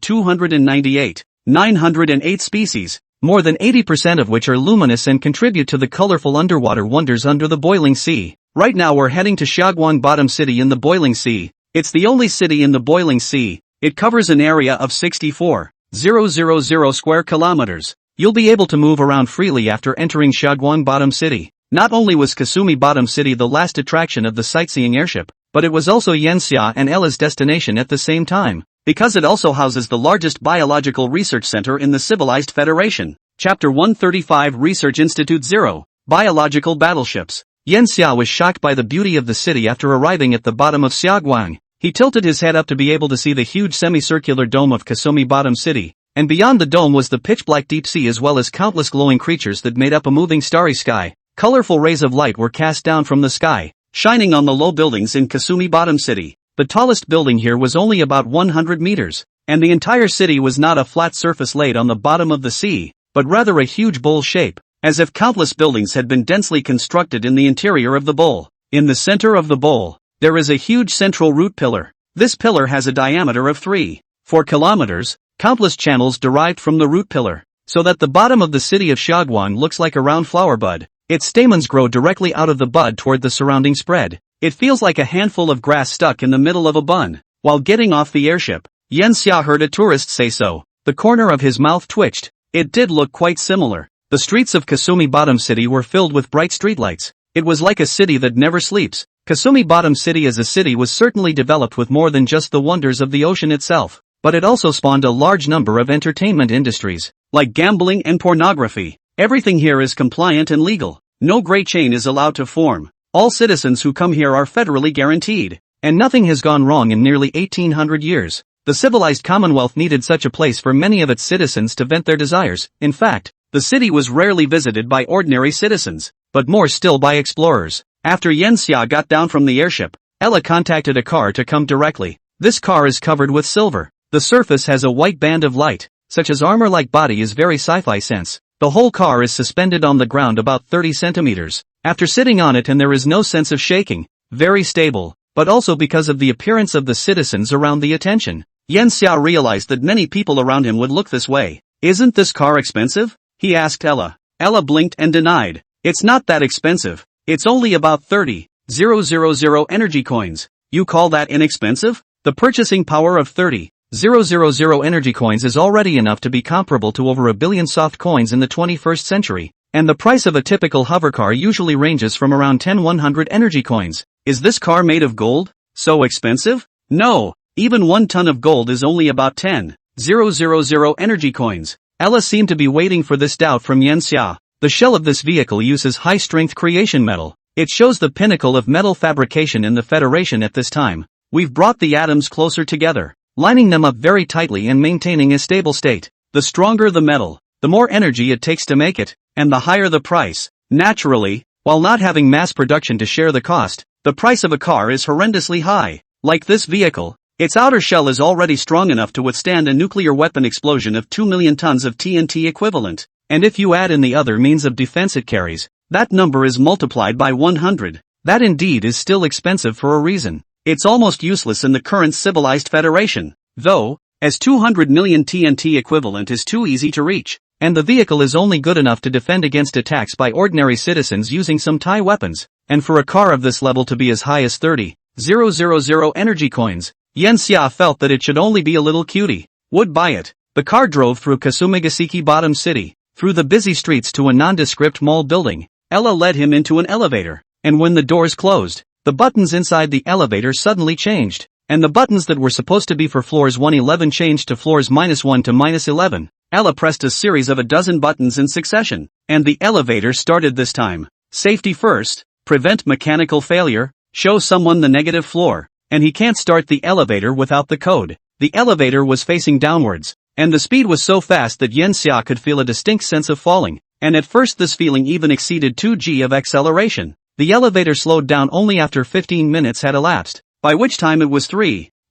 Speaker 1: 908 species, more than 80% of which are luminous and contribute to the colorful underwater wonders under the boiling sea. Right now we're heading to Xiaoguang Bottom City in the boiling sea. It's the only city in the boiling sea. It covers an area of 64,000 square kilometers. You'll be able to move around freely after entering Xiaoguang Bottom City. Not only was Kasumi Bottom City the last attraction of the sightseeing airship, but it was also Yanxia and Ella's destination at the same time, because it also houses the largest biological research center in the civilized Federation. Chapter 135 Research Institute 0, Biological Battleships. Yanxia was shocked by the beauty of the city after arriving at the bottom of Xiaoguang. He tilted his head up to be able to see the huge semicircular dome of Kasumi Bottom City, and beyond the dome was the pitch-black deep sea as well as countless glowing creatures that made up a moving starry sky. Colorful rays of light were cast down from the sky, shining on the low buildings in Kasumi Bottom City. The tallest building here was only about 100 meters, and the entire city was not a flat surface laid on the bottom of the sea, but rather a huge bowl shape, as if countless buildings had been densely constructed in the interior of the bowl. In the center of the bowl, there is a huge central root pillar. This pillar has a diameter of 3.4 kilometers, countless channels derived from the root pillar, so that the bottom of the city of Xiaoguang looks like a round flower bud. Its stamens grow directly out of the bud toward the surrounding spread. It feels like a handful of grass stuck in the middle of a bun. While getting off the airship, Yanxia heard a tourist say so. The corner of his mouth twitched. It did look quite similar. The streets of Kasumi Bottom City were filled with bright streetlights. It was like a city that never sleeps. Kasumi Bottom City as a city was certainly developed with more than just the wonders of the ocean itself, but it also spawned a large number of entertainment industries, like gambling and pornography. Everything here is compliant and legal. No gray chain is allowed to form. All citizens who come here are federally guaranteed, and nothing has gone wrong in nearly 1800 years. The civilized Commonwealth needed such a place for many of its citizens to vent their desires. In fact, the city was rarely visited by ordinary citizens, but more still by explorers. After Yen Xia got down from the airship, Ella contacted a car to come directly. This car is covered with silver. The surface has a white band of light, such as armor-like body is very sci-fi sense. The whole car is suspended on the ground about 30 centimeters. After sitting on it and there is no sense of shaking. Very stable, but also because of the appearance of the citizens around the attention. Yen Xia realized that many people around him would look this way. Isn't this car expensive? He asked Ella. Ella blinked and denied. It's not that expensive. It's only about 30,000 energy coins. You call that inexpensive? The purchasing power of 30,000 energy coins is already enough to be comparable to over 1 billion soft coins in the 21st century, and the price of a typical hover car usually ranges from around 10-100 energy coins. Is this car made of gold? So expensive? No, even 1 ton of gold is only about 10,000 energy coins. Ella seemed to be waiting for this doubt from Yen Xia. The shell of this vehicle uses high-strength creation metal. It shows the pinnacle of metal fabrication in the Federation at this time. We've brought the atoms closer together, lining them up very tightly and maintaining a stable state. The stronger the metal, the more energy it takes to make it, and the higher the price. Naturally, while not having mass production to share the cost, the price of a car is horrendously high. Like this vehicle, its outer shell is already strong enough to withstand a nuclear weapon explosion of 2 million tons of TNT equivalent. And if you add in the other means of defense it carries, that number is multiplied by 100. That indeed is still expensive for a reason. It's almost useless in the current civilized Federation, though, as 200 million TNT equivalent is too easy to reach, and the vehicle is only good enough to defend against attacks by ordinary citizens using some TIE weapons, and for a car of this level to be as high as 30,000 energy coins, Yen Xia felt that it should only be a little cutie. Would buy it. The car drove through Kasumigaseki Bottom City, through the busy streets to a nondescript mall building. Ella led him into an elevator, and when the doors closed, the buttons inside the elevator suddenly changed, and the buttons that were supposed to be for floors 111 changed to floors -1 to -11. Ella pressed a series of a dozen buttons in succession, and the elevator started this time. Safety first, prevent mechanical failure, show someone the negative floor, and he can't start the elevator without the code. The elevator was facing downwards, and the speed was so fast that Yen Xia could feel a distinct sense of falling, and at first this feeling even exceeded 2g of acceleration. The elevator slowed down only after 15 minutes had elapsed, by which time it was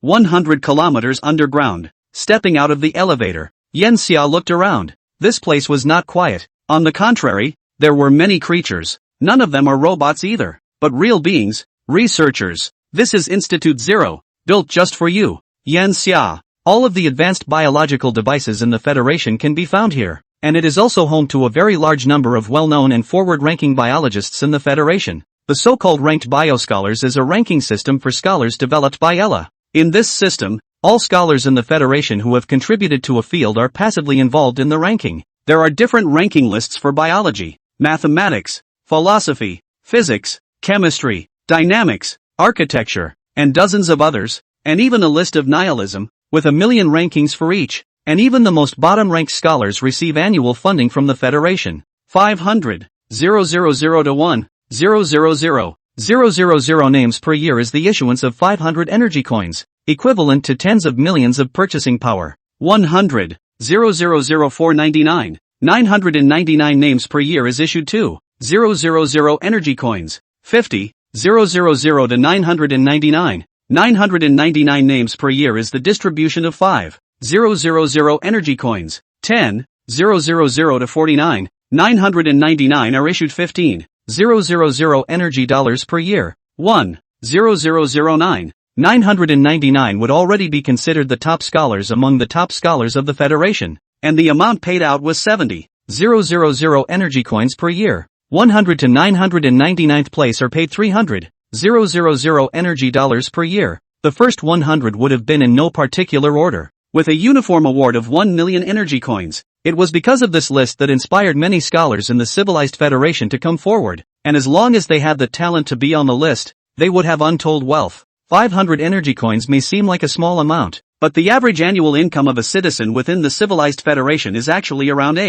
Speaker 1: 100 kilometers underground. Stepping out of the elevator, Yen Xia looked around. This place was not quiet. On the contrary, there were many creatures. None of them are robots either, but real beings, researchers. This is Institute Zero, built just for you, Yen Xia. All of the advanced biological devices in the Federation can be found here, and it is also home to a very large number of well-known and forward-ranking biologists in the Federation. The so-called ranked bioscholars is a ranking system for scholars developed by Ella. In this system, all scholars in the Federation who have contributed to a field are passively involved in the ranking. There are different ranking lists for biology, mathematics, philosophy, physics, chemistry, dynamics, architecture, and dozens of others, and even a list of nihilism, with 1 million rankings for each, and even the most bottom-ranked scholars receive annual funding from the Federation. 500, 000 to 1, 000 names per year is the issuance of 500 energy coins, equivalent to tens of millions of purchasing power. 100, 000,499, 999 names per year is issued to 000 energy coins. 50, 000 to 999, 999 names per year is the distribution of 5,000 energy coins. 10, 000 to 49, 999 are issued 15,000 energy dollars per year. 1,009, 999 would already be considered the top scholars among the top scholars of the Federation, and the amount paid out was 70,000 energy coins per year. 100 to 999th place are paid 300,000 energy dollars per year. The first 100 would have been in no particular order, with a uniform award of 1 million energy coins. It was because of this list that inspired many scholars in the Civilized Federation to come forward, and as long as they had the talent to be on the list, they would have untold wealth. 500 energy coins may seem like a small amount, but the average annual income of a citizen within the Civilized Federation is actually around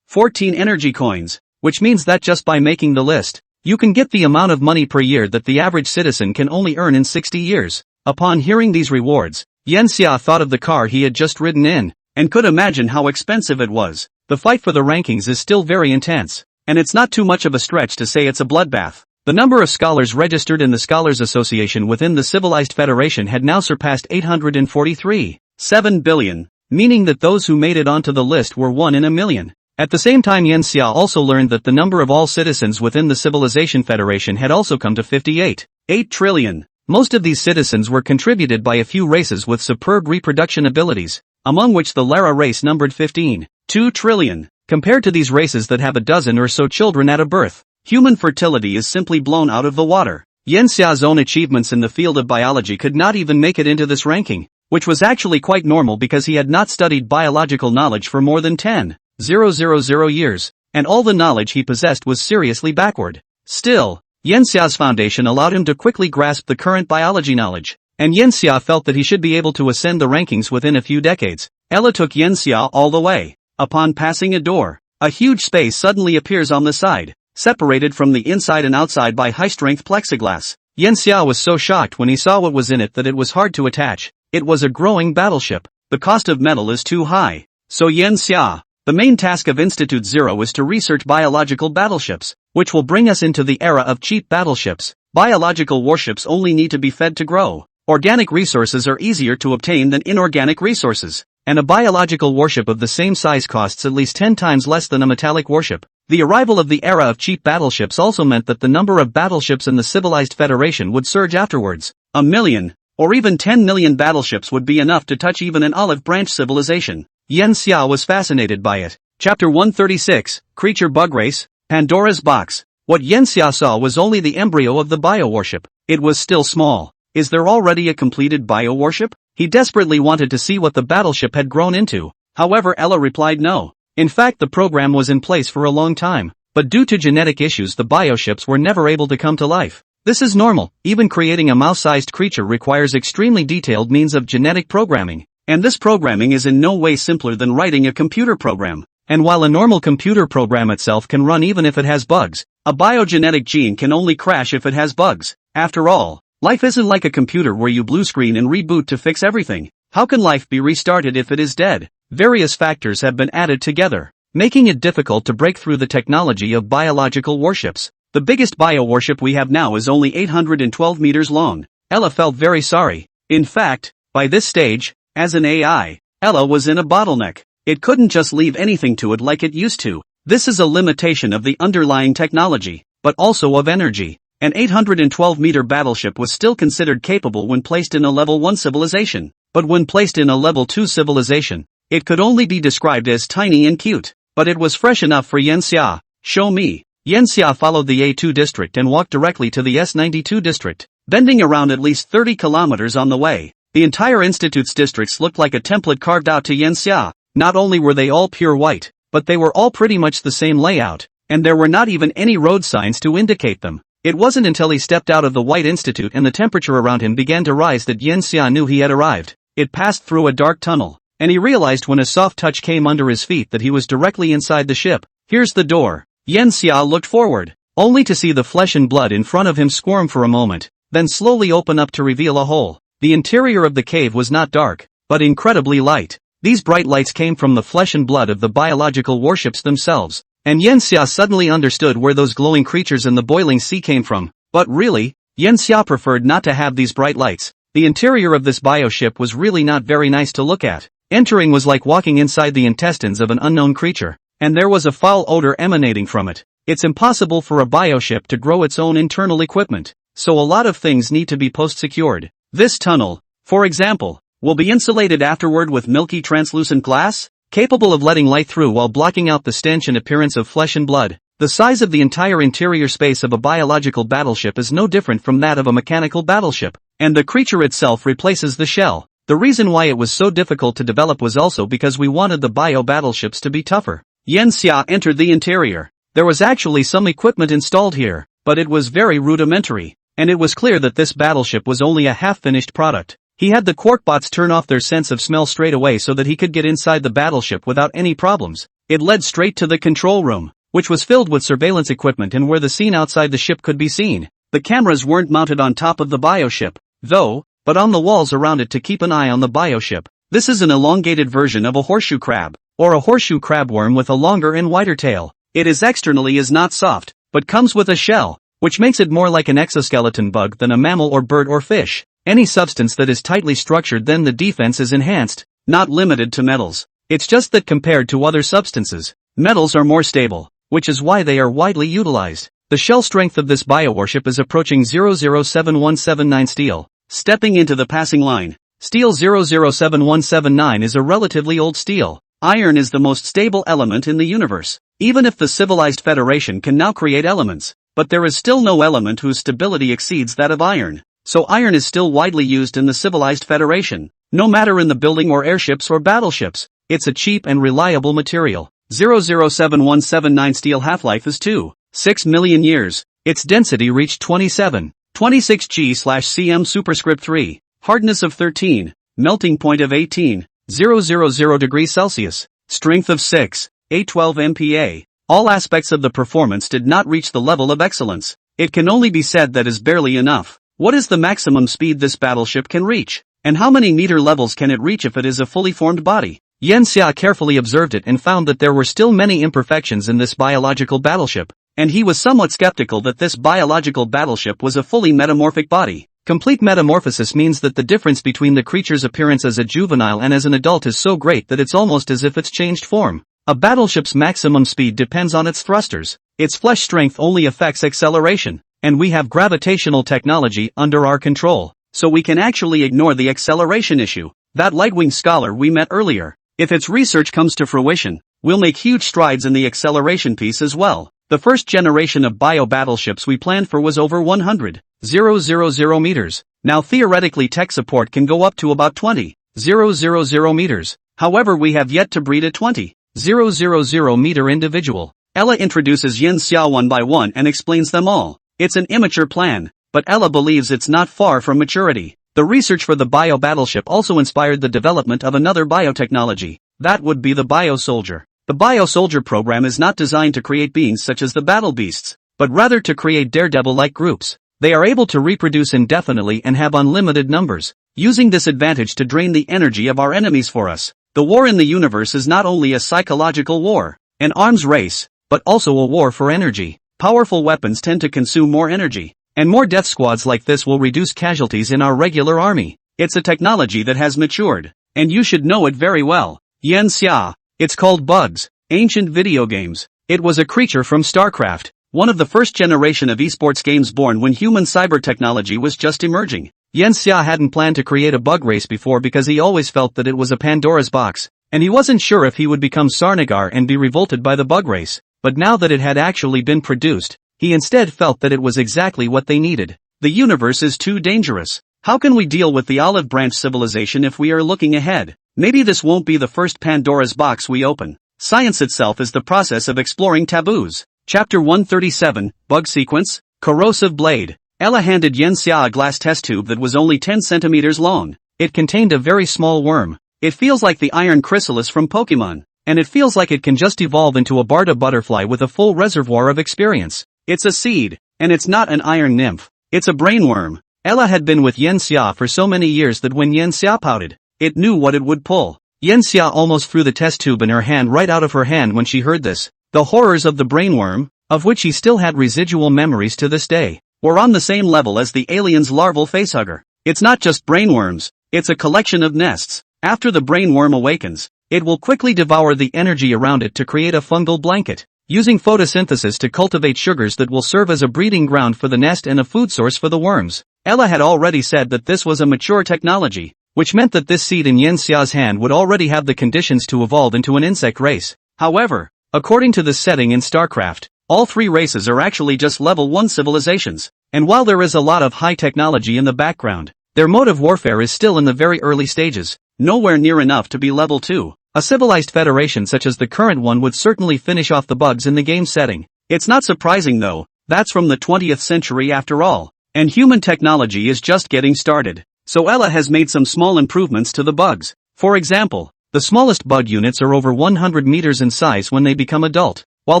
Speaker 1: 14 energy coins, which means that just by making the list, you can get the amount of money per year that the average citizen can only earn in 60 years. Upon hearing these rewards, Yanxia thought of the car he had just ridden in, and could imagine how expensive it was. The fight for the rankings is still very intense, and it's not too much of a stretch to say it's a bloodbath. The number of scholars registered in the Scholars Association within the Civilized Federation had now surpassed 843.7 billion, meaning that those who made it onto the list were 1 in a million. At the same time, Yanxia also learned that the number of all citizens within the Civilization Federation had also come to 58 trillion. Most of these citizens were contributed by a few races with superb reproduction abilities, among which the Lara race numbered 15.2 trillion. Compared to these races that have a dozen or so children at a birth, human fertility is simply blown out of the water. Yanxia's own achievements in the field of biology could not even make it into this ranking, which was actually quite normal because he had not studied biological knowledge for more than 10,000 years, and all the knowledge he possessed was seriously backward. Still, Yanxia's foundation allowed him to quickly grasp the current biology knowledge, and Yanxia felt that he should be able to ascend the rankings within a few decades. Ella took Yanxia all the way. Upon passing a door, a huge space suddenly appears on the side, separated from the inside and outside by high-strength plexiglass. Yanxia was so shocked when he saw what was in it that it was hard to attach. It was a growing battleship. The cost of metal is too high. So Yanxia, the main task of Institute Zero is to research biological battleships, which will bring us into the era of cheap battleships. Biological warships only need to be fed to grow. Organic resources are easier to obtain than inorganic resources, and a biological warship of the same size costs at least 10 times less than a metallic warship. The arrival of the era of cheap battleships also meant that the number of battleships in the Civilized Federation would surge afterwards. 1 million, or even 10 million battleships would be enough to touch even an olive branch civilization. Yanxia was fascinated by it. Chapter 136, Creature Bug Race, Pandora's Box. What Yanxia saw was only the embryo of the biowarship. It was still small. Is there already a completed biowarship? He desperately wanted to see what the battleship had grown into. However, Ella replied no. In fact, the program was in place for a long time, but due to genetic issues the bioships were never able to come to life. This is normal. Even creating a mouse-sized creature requires extremely detailed means of genetic programming, and this programming is in no way simpler than writing a computer program. And while a normal computer program itself can run even if it has bugs, a biogenetic gene can only crash if it has bugs. After all, life isn't like a computer where you blue screen and reboot to fix everything. How can life be restarted if it is dead? Various factors have been added together, making it difficult to break through the technology of biological warships. The biggest biowarship we have now is only 812 meters long. Ella felt very sorry. In fact, by this stage, as an AI, Ella was in a bottleneck. It couldn't just leave anything to it like it used to. This is a limitation of the underlying technology, but also of energy. An 812-meter battleship was still considered capable when placed in a level 1 civilization, but when placed in a level 2 civilization, it could only be described as tiny and cute. But it was fresh enough for Yanxia. Show me. Yanxia followed the A2 district and walked directly to the S92 district, bending around at least 30 kilometers on the way. The entire Institute's districts looked like a template carved out to Yanxia. Not only were they all pure white, but they were all pretty much the same layout, and there were not even any road signs to indicate them. It wasn't until he stepped out of the White Institute and the temperature around him began to rise that Yanxia knew he had arrived. It passed through a dark tunnel, and he realized when a soft touch came under his feet that he was directly inside the ship. Here's the door. Yanxia looked forward, only to see the flesh and blood in front of him squirm for a moment, then slowly open up to reveal a hole. The interior of the cave was not dark, but incredibly light. These bright lights came from the flesh and blood of the biological warships themselves, and Yanxia suddenly understood where those glowing creatures in the boiling sea came from. But really, Yanxia preferred not to have these bright lights. The interior of this bioship was really not very nice to look at. Entering was like walking inside the intestines of an unknown creature, and there was a foul odor emanating from it. It's impossible for a bioship to grow its own internal equipment, so a lot of things need to be post-secured. This tunnel, for example, will be insulated afterward with milky translucent glass, capable of letting light through while blocking out the stench and appearance of flesh and blood. The size of the entire interior space of a biological battleship is no different from that of a mechanical battleship, and the creature itself replaces the shell. The reason why it was so difficult to develop was also because we wanted the bio battleships to be tougher. Yen Xia entered the interior. There was actually some equipment installed here, but it was very rudimentary, and it was clear that this battleship was only a half-finished product. He had the quarkbots turn off their sense of smell straight away so that he could get inside the battleship without any problems. It led straight to the control room, which was filled with surveillance equipment and where the scene outside the ship could be seen. The cameras weren't mounted on top of the bioship, though, but on the walls around it to keep an eye on the bioship. This is an elongated version of a horseshoe crab, or a horseshoe crabworm with a longer and wider tail. It is externally is not soft, but comes with a shell, which makes it more like an exoskeleton bug than a mammal or bird or fish. Any substance that is tightly structured, then the defense is enhanced, not limited to metals. It's just that compared to other substances, metals are more stable, which is why they are widely utilized. The shell strength of this biowarship is approaching 007179 steel. Stepping into the passing line, steel 007179 is a relatively old steel. Iron is the most stable element in the universe. Even if the civilized Federation can now create elements, but there is still no element whose stability exceeds that of iron. So iron is still widely used in the civilized Federation. No matter in the building or airships or battleships, it's a cheap and reliable material. 007179 steel half-life is 2.6 million years. Its density reached 27.26 G/cm superscript 3, hardness of 13, melting point of 18.000 degrees Celsius, strength of 6.812 MPa. All aspects of the performance did not reach the level of excellence. It can only be said that is barely enough. What is the maximum speed this battleship can reach? And how many meter levels can it reach if it is a fully formed body? Yen Xia carefully observed it and found that there were still many imperfections in this biological battleship, and he was somewhat skeptical that this biological battleship was a fully metamorphic body. Complete metamorphosis means that the difference between the creature's appearance as a juvenile and as an adult is so great that it's almost as if it's changed form. A battleship's maximum speed depends on its thrusters. Its flesh strength only affects acceleration, and we have gravitational technology under our control, so we can actually ignore the acceleration issue. That Lightwing scholar we met earlier, if its research comes to fruition, will make huge strides in the acceleration piece as well. The first generation of bio-battleships we planned for was over 100,000 meters. Now theoretically tech support can go up to about 20,000 meters. However, we have yet to breed a 20,000 meter individual. Ella introduces Yen Xia one by one and explains them all. It's an immature plan, but Ella believes it's not far from maturity. The research for the bio-battleship also inspired the development of another biotechnology. That would be the bio-soldier. The bio-soldier program is not designed to create beings such as the battle beasts, but rather to create daredevil-like groups. They are able to reproduce indefinitely and have unlimited numbers, using this advantage to drain the energy of our enemies for us. The war in the universe is not only a psychological war, an arms race, but also a war for energy. Powerful weapons tend to consume more energy, and more death squads like this will reduce casualties in our regular army. It's a technology that has matured, and you should know it very well. Yen Xia. It's called Bugs. Ancient video games. It was a creature from StarCraft, one of the first generation of esports games born when human cyber technology was just emerging. Yen Xia hadn't planned to create a bug race before because he always felt that it was a Pandora's box, and he wasn't sure if he would become Sarnagar and be revolted by the bug race. But now that it had actually been produced, he instead felt that it was exactly what they needed. The universe is too dangerous. How can we deal with the olive branch civilization if we are looking ahead? Maybe this won't be the first Pandora's box we open. Science itself is the process of exploring taboos. Chapter 137, Bug Sequence, Corrosive Blade. Ella handed Yen Xia a glass test tube that was only 10 centimeters long. It contained a very small worm. It feels like the iron chrysalis from Pokemon, and it feels like it can just evolve into a Barda butterfly with a full reservoir of experience. It's a seed, and it's not an iron nymph. It's a brainworm. Ella had been with Yen Xia for so many years that when Yen Xia pouted, it knew what it would pull. Yen Xia almost threw the test tube in her hand right out of her hand when she heard this. The horrors of the brainworm, of which he still had residual memories to this day, were on the same level as the alien's larval facehugger. It's not just brainworms, it's a collection of nests. After the brainworm awakens, it will quickly devour the energy around it to create a fungal blanket, using photosynthesis to cultivate sugars that will serve as a breeding ground for the nest and a food source for the worms. Ella had already said that this was a mature technology, which meant that this seed in Yen Xia's hand would already have the conditions to evolve into an insect race. However, according to the setting in StarCraft, all three races are actually just level 1 civilizations, and while there is a lot of high technology in the background, Their mode of warfare is still in the very early stages, nowhere near enough to be level 2. A civilized federation such as the current one would certainly finish off the bugs in the game setting. It's not surprising though, that's from the 20th century after all, and human technology is just getting started. So Ella has made some small improvements to the bugs. For example, the smallest bug units are over 100 meters in size when they become adult, while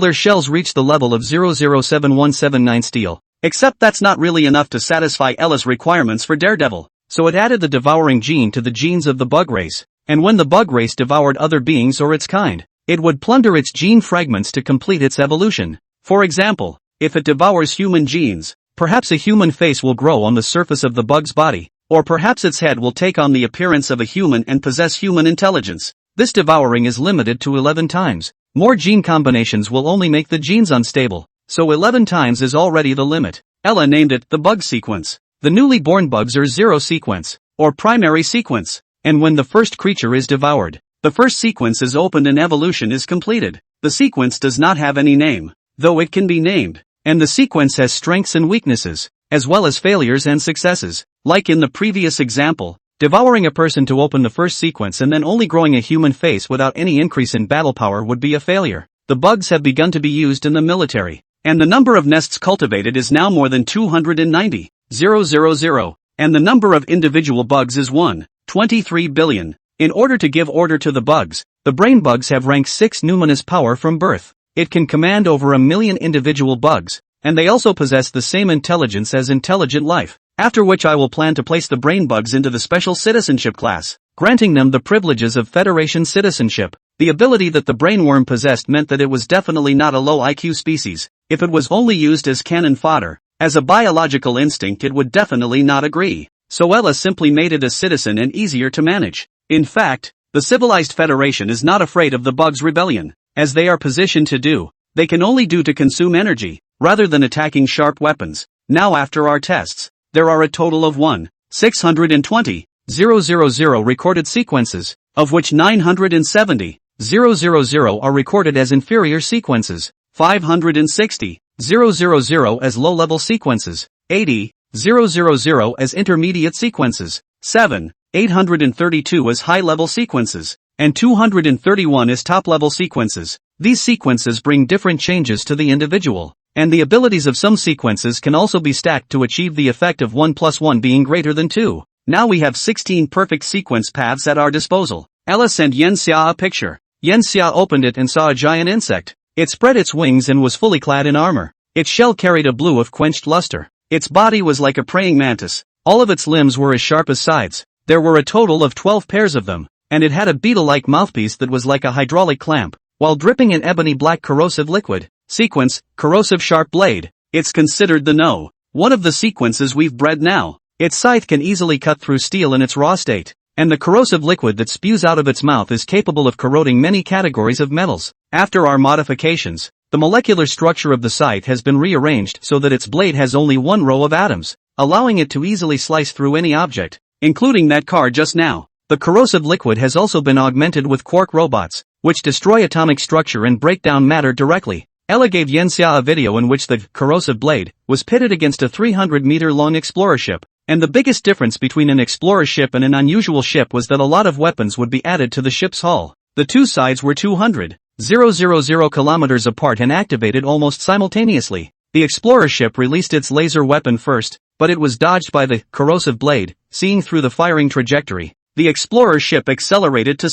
Speaker 1: their shells reach the level of 007179 steel. Except that's not really enough to satisfy Ella's requirements for Daredevil, so it added the devouring gene to the genes of the bug race, and when the bug race devoured other beings or its kind, it would plunder its gene fragments to complete its evolution. For example, if it devours human genes, perhaps a human face will grow on the surface of the bug's body, or perhaps its head will take on the appearance of a human and possess human intelligence. This devouring is limited to 11 times. More gene combinations will only make the genes unstable, so 11 times is already the limit. Ella named it the bug sequence. The newly born bugs are zero sequence, or primary sequence, and when the first creature is devoured, the first sequence is opened and evolution is completed. The sequence does not have any name, though it can be named, and the sequence has strengths and weaknesses, as well as failures and successes. Like in the previous example, devouring a person to open the first sequence and then only growing a human face without any increase in battle power would be a failure. The bugs have begun to be used in the military, and the number of nests cultivated is now more than 290,000, and the number of individual bugs is 1.23 billion. In order to give order to the bugs, the brain bugs have rank 6 numinous power from birth. It can command over 1 million individual bugs, and they also possess the same intelligence as intelligent life. After which I will plan to place the brain bugs into the special citizenship class, granting them the privileges of Federation citizenship. The ability that the brainworm possessed meant that it was definitely not a low IQ species. If it was only used as cannon fodder, as a biological instinct it would definitely not agree. So Ella simply made it a citizen and easier to manage. In fact, the civilized Federation is not afraid of the bugs' rebellion, as they are positioned to do. They can only do to consume energy, rather than attacking sharp weapons. Now after our tests, there are a total of 1,620,000 recorded sequences, of which 970,000 are recorded as inferior sequences, 560,000 as low-level sequences, 80,000 as intermediate sequences, 7,832 as high-level sequences, and 231 as top-level sequences. These sequences bring different changes to the individual, and the abilities of some sequences can also be stacked to achieve the effect of 1 plus 1 being greater than 2. Now we have 16 perfect sequence paths at our disposal. Ella sent Yenxia a picture. Yenxia opened it and saw a giant insect. It spread its wings and was fully clad in armor. Its shell carried a blue of quenched luster. Its body was like a praying mantis. All of its limbs were as sharp as sides. There were a total of 12 pairs of them, and it had a beetle-like mouthpiece that was like a hydraulic clamp, while dripping in ebony black corrosive liquid. Sequence, corrosive sharp blade. It's considered the No. one of the sequences we've bred now. Its scythe can easily cut through steel in its raw state, and the corrosive liquid that spews out of its mouth is capable of corroding many categories of metals. After our modifications, the molecular structure of the scythe has been rearranged so that its blade has only one row of atoms, allowing it to easily slice through any object, including that car just now. The corrosive liquid has also been augmented with quark robots, which destroy atomic structure and break down matter directly. Ella gave Yenxia a video in which the corrosive blade was pitted against a 300-meter-long explorer ship, and the biggest difference between an explorer ship and an unusual ship was that a lot of weapons would be added to the ship's hull. The two sides were 200,000 kilometers apart and activated almost simultaneously. The explorer ship released its laser weapon first, but it was dodged by the corrosive blade. Seeing through the firing trajectory, the explorer ship accelerated to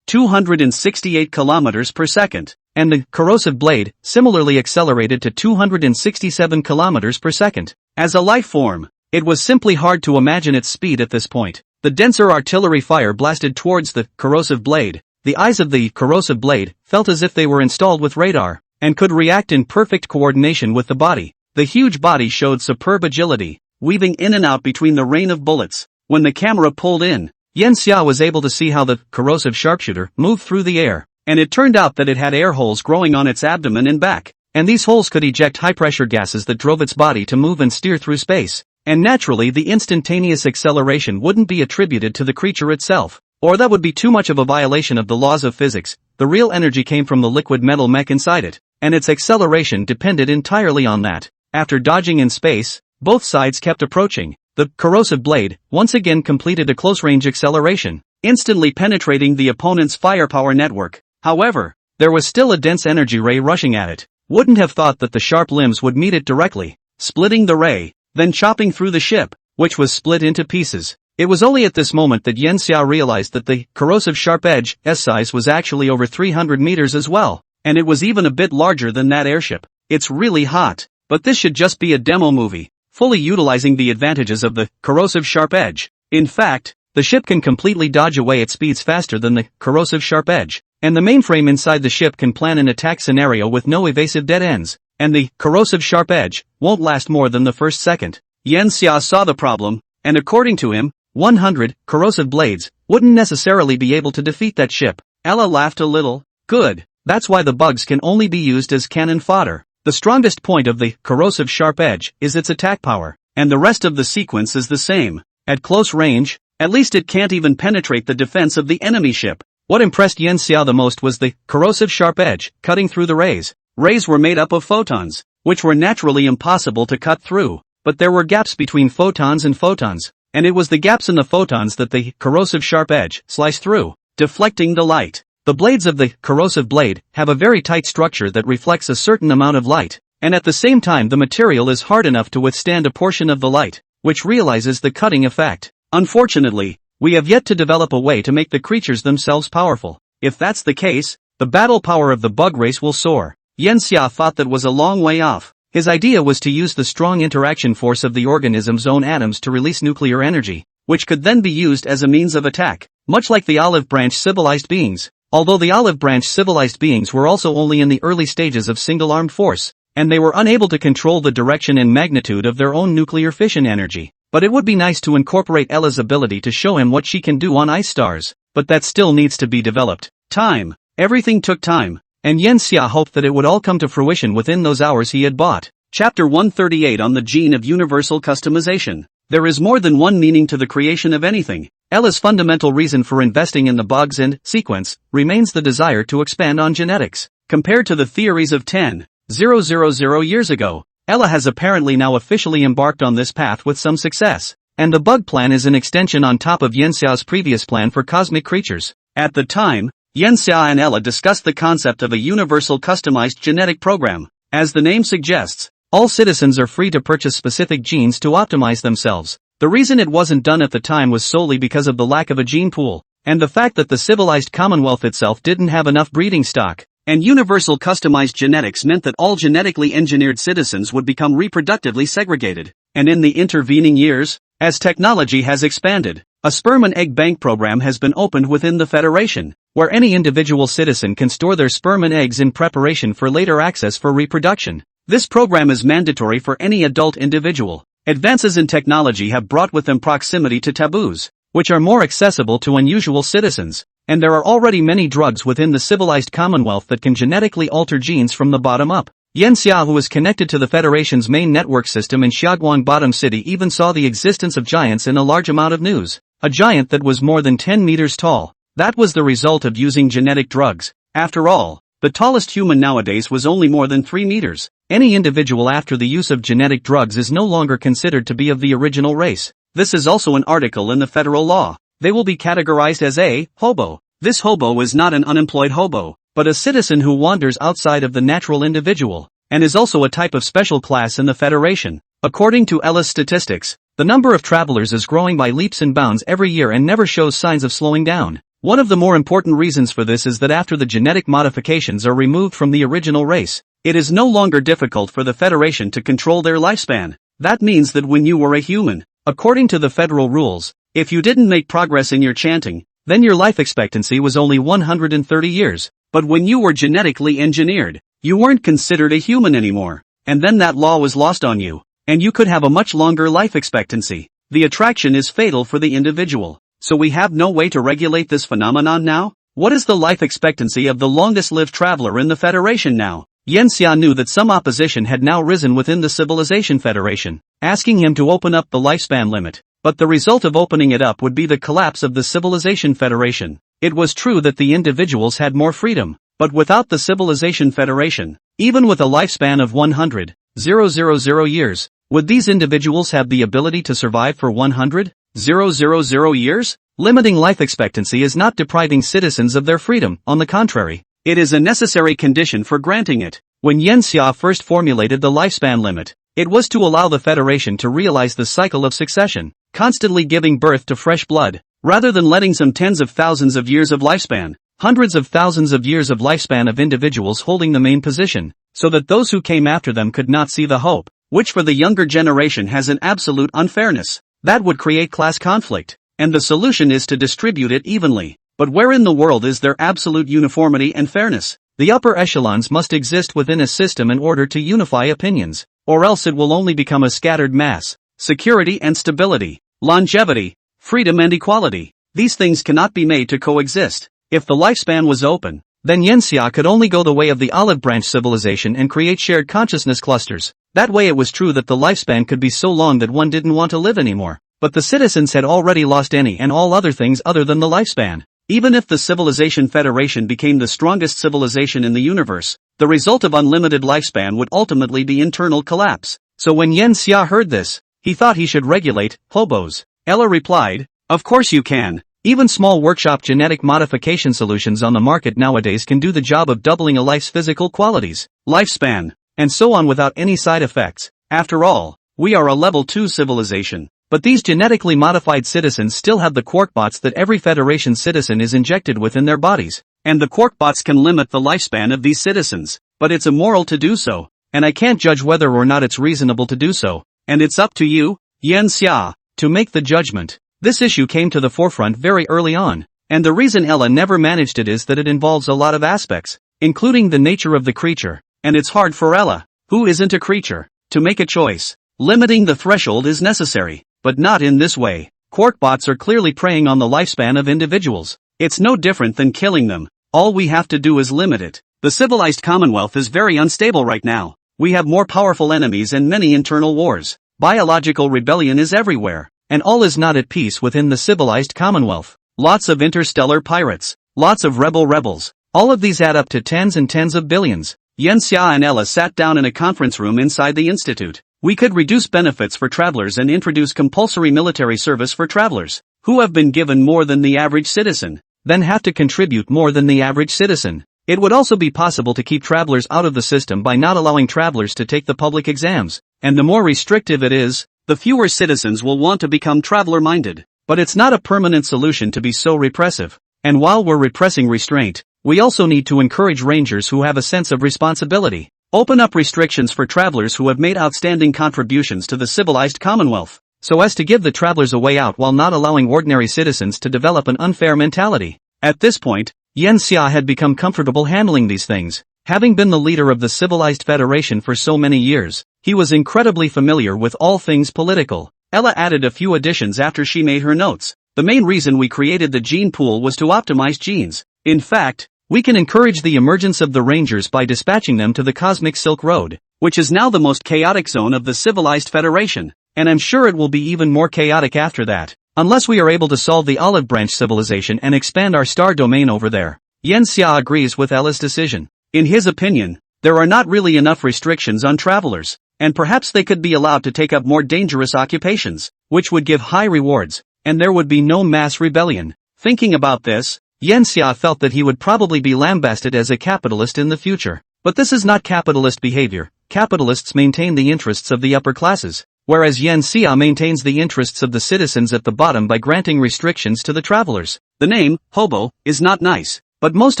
Speaker 1: 268 kilometers per second, and the corrosive blade similarly accelerated to 267 kilometers per second. As a life form, it was simply hard to imagine its speed at this point. The denser artillery fire blasted towards the corrosive blade. The eyes of the corrosive blade felt as if they were installed with radar, and could react in perfect coordination with the body. The huge body showed superb agility, weaving in and out between the rain of bullets. When the camera pulled in, Yenxia was able to see how the corrosive sharpshooter moved through the air, and it turned out that it had air holes growing on its abdomen and back, and these holes could eject high-pressure gases that drove its body to move and steer through space. And naturally the instantaneous acceleration wouldn't be attributed to the creature itself, or that would be too much of a violation of the laws of physics. The real energy came from the liquid metal mech inside it, and its acceleration depended entirely on that. After dodging in space, both sides kept approaching. the corrosive blade once again completed a close-range acceleration, instantly penetrating the opponent's firepower network. However, there was still a dense energy ray rushing at it. Wouldn't have thought that the sharp limbs would meet it directly, splitting the ray, then chopping through the ship, which was split into pieces. It was only at this moment that Yan Xia realized that the corrosive sharp edge's size was actually over 300 meters as well, and it was even a bit larger than that airship. It's really hot, but this should just be a demo movie, fully utilizing the advantages of the corrosive sharp edge. In fact, the ship can completely dodge away at speeds faster than the corrosive sharp edge, and the mainframe inside the ship can plan an attack scenario with no evasive dead ends, and the corrosive sharp edge won't last more than the first second. Yan Xia saw the problem, and according to him, 100 corrosive blades wouldn't necessarily be able to defeat that ship. Ella laughed a little. Good, that's why the bugs can only be used as cannon fodder. The strongest point of the corrosive sharp edge is its attack power, and the rest of the sequence is the same. At close range, at least it can't even penetrate the defense of the enemy ship. What impressed Yan Xia the most was the corrosive sharp edge cutting through the rays. Rays were made up of photons, which were naturally impossible to cut through, but there were gaps between photons and photons, and it was the gaps in the photons that the corrosive sharp edge sliced through, deflecting the light. The blades of the corrosive blade have a very tight structure that reflects a certain amount of light, and at the same time the material is hard enough to withstand a portion of the light, which realizes the cutting effect. Unfortunately, we have yet to develop a way to make the creatures themselves powerful. If that's the case, the battle power of the bug race will soar. Yan Xia thought that was a long way off. His idea was to use the strong interaction force of the organism's own atoms to release nuclear energy, which could then be used as a means of attack, much like the olive branch civilized beings. Although the olive branch civilized beings were also only in the early stages of single-armed force, and they were unable to control the direction and magnitude of their own nuclear fission energy. But it would be nice to incorporate Ella's ability to show him what she can do on ice stars, but that still needs to be developed. Time. Everything took time, and Yan Xia hoped that it would all come to fruition within those hours he had bought. Chapter 138 on the gene of universal customization. There is more than one meaning to the creation of anything. Ella's fundamental reason for investing in the bugs and sequence remains the desire to expand on genetics. Compared to the theories of 10,000 years ago, Ella has apparently now officially embarked on this path with some success, and the bug plan is an extension on top of Yan Xiao's previous plan for cosmic creatures. At the time, Yan Xia and Ella discussed the concept of a universal customized genetic program. As the name suggests, all citizens are free to purchase specific genes to optimize themselves. The reason it wasn't done at the time was solely because of the lack of a gene pool, and the fact that the civilized Commonwealth itself didn't have enough breeding stock. And universal customized genetics meant that all genetically engineered citizens would become reproductively segregated. And in the intervening years, as technology has expanded, a sperm and egg bank program has been opened within the Federation, where any individual citizen can store their sperm and eggs in preparation for later access for reproduction. This program is mandatory for any adult individual. Advances in technology have brought with them proximity to taboos, which are more accessible to unusual citizens. And there are already many drugs within the civilized Commonwealth that can genetically alter genes from the bottom up. Yan Xia, who is connected to the Federation's main network system in Xiaguang Bottom City, even saw the existence of giants in a large amount of news. A giant that was more than 10 meters tall. That was the result of using genetic drugs. After all, the tallest human nowadays was only more than 3 meters. Any individual after the use of genetic drugs is no longer considered to be of the original race. This is also an article in the federal law. They will be categorized as a hobo. This hobo is not an unemployed hobo, but a citizen who wanders outside of the natural individual, and is also a type of special class in the Federation. According to Ella's statistics, the number of travelers is growing by leaps and bounds every year and never shows signs of slowing down. One of the more important reasons for this is that after the genetic modifications are removed from the original race, it is no longer difficult for the Federation to control their lifespan. That means that when you were a human, according to the federal rules, if you didn't make progress in your chanting, then your life expectancy was only 130 years. But when you were genetically engineered, you weren't considered a human anymore. And then that law was lost on you, and you could have a much longer life expectancy. The attraction is fatal for the individual. So we have no way to regulate this phenomenon now? What is the life expectancy of the longest-lived traveler in the Federation now? Yan Xia knew that some opposition had now risen within the Civilization Federation, asking him to open up the lifespan limit. But the result of opening it up would be the collapse of the Civilization Federation. It was true that the individuals had more freedom, but without the Civilization Federation, even with a lifespan of 100,000 years, Would these individuals have the ability to survive for 100,000 years? Limiting life expectancy is not depriving citizens of their freedom, on the contrary, it is a necessary condition for granting it. When Yen Xia first formulated the lifespan limit, it was to allow the Federation to realize the cycle of succession, constantly giving birth to fresh blood, rather than letting some tens of thousands of years of lifespan, hundreds of thousands of years of lifespan of individuals holding the main position, so that those who came after them could not see the hope, which for the younger generation has an absolute unfairness. That would create class conflict, and the solution is to distribute it evenly. But where in the world is there absolute uniformity and fairness? The upper echelons must exist within a system in order to unify opinions, or else it will only become a scattered mass. Security and stability, longevity, freedom and equality, these things cannot be made to coexist. If the lifespan was open, then Yen Xia could only go the way of the olive branch civilization and create shared consciousness clusters. That way it was true that the lifespan could be so long that one didn't want to live anymore. But the citizens had already lost any and all other things other than the lifespan. Even if the Civilization Federation became the strongest civilization in the universe, the result of unlimited lifespan would ultimately be internal collapse. So when Yen Xia heard this, he thought he should regulate hobos. Ella replied, "Of course you can. Even small workshop genetic modification solutions on the market nowadays can do the job of doubling a life's physical qualities, lifespan, and so on without any side effects. After all, we are a level 2 civilization. But these genetically modified citizens still have the quarkbots that every Federation citizen is injected with in their bodies. And the quarkbots can limit the lifespan of these citizens. But it's immoral to do so. And I can't judge whether or not it's reasonable to do so. And it's up to you, Yen Xia, to make the judgment." This issue came to the forefront very early on. And the reason Ella never managed it is that it involves a lot of aspects, including the nature of the creature. And it's hard for Ella, who isn't a creature, to make a choice. Limiting the threshold is necessary. But not in this way. Quarkbots are clearly preying on the lifespan of individuals. It's no different than killing them. All we have to do is limit it. The civilized Commonwealth is very unstable right now. We have more powerful enemies and many internal wars. Biological rebellion is everywhere. And all is not at peace within the civilized Commonwealth. Lots of interstellar pirates. Lots of rebels. All of these add up to tens and tens of billions. Yen Xia and Ella sat down in a conference room inside the institute. We could reduce benefits for travelers and introduce compulsory military service for travelers, who have been given more than the average citizen, then have to contribute more than the average citizen. It would also be possible to keep travelers out of the system by not allowing travelers to take the public exams, and the more restrictive it is, the fewer citizens will want to become traveler-minded. But it's not a permanent solution to be so repressive. And while we're repressing restraint, we also need to encourage rangers who have a sense of responsibility. Open up restrictions for travelers who have made outstanding contributions to the civilized Commonwealth, so as to give the travelers a way out while not allowing ordinary citizens to develop an unfair mentality. At this point, Yen Xia had become comfortable handling these things. Having been the leader of the Civilized Federation for so many years, he was incredibly familiar with all things political. Ella added a few additions after she made her notes. The main reason we created the gene pool was to optimize genes. In fact, we can encourage the emergence of the Rangers by dispatching them to the Cosmic Silk Road, which is now the most chaotic zone of the Civilized Federation, and I'm sure it will be even more chaotic after that, unless we are able to solve the Olive Branch civilization and expand our star domain over there. Yen Xia agrees with Ella's decision. In his opinion, there are not really enough restrictions on travelers, and perhaps they could be allowed to take up more dangerous occupations, which would give high rewards, and there would be no mass rebellion. Thinking about this, Yen Xia felt that he would probably be lambasted as a capitalist in the future. But this is not capitalist behavior. Capitalists maintain the interests of the upper classes, whereas Yen Xia maintains the interests of the citizens at the bottom by granting restrictions to the travelers. The name, hobo, is not nice, but most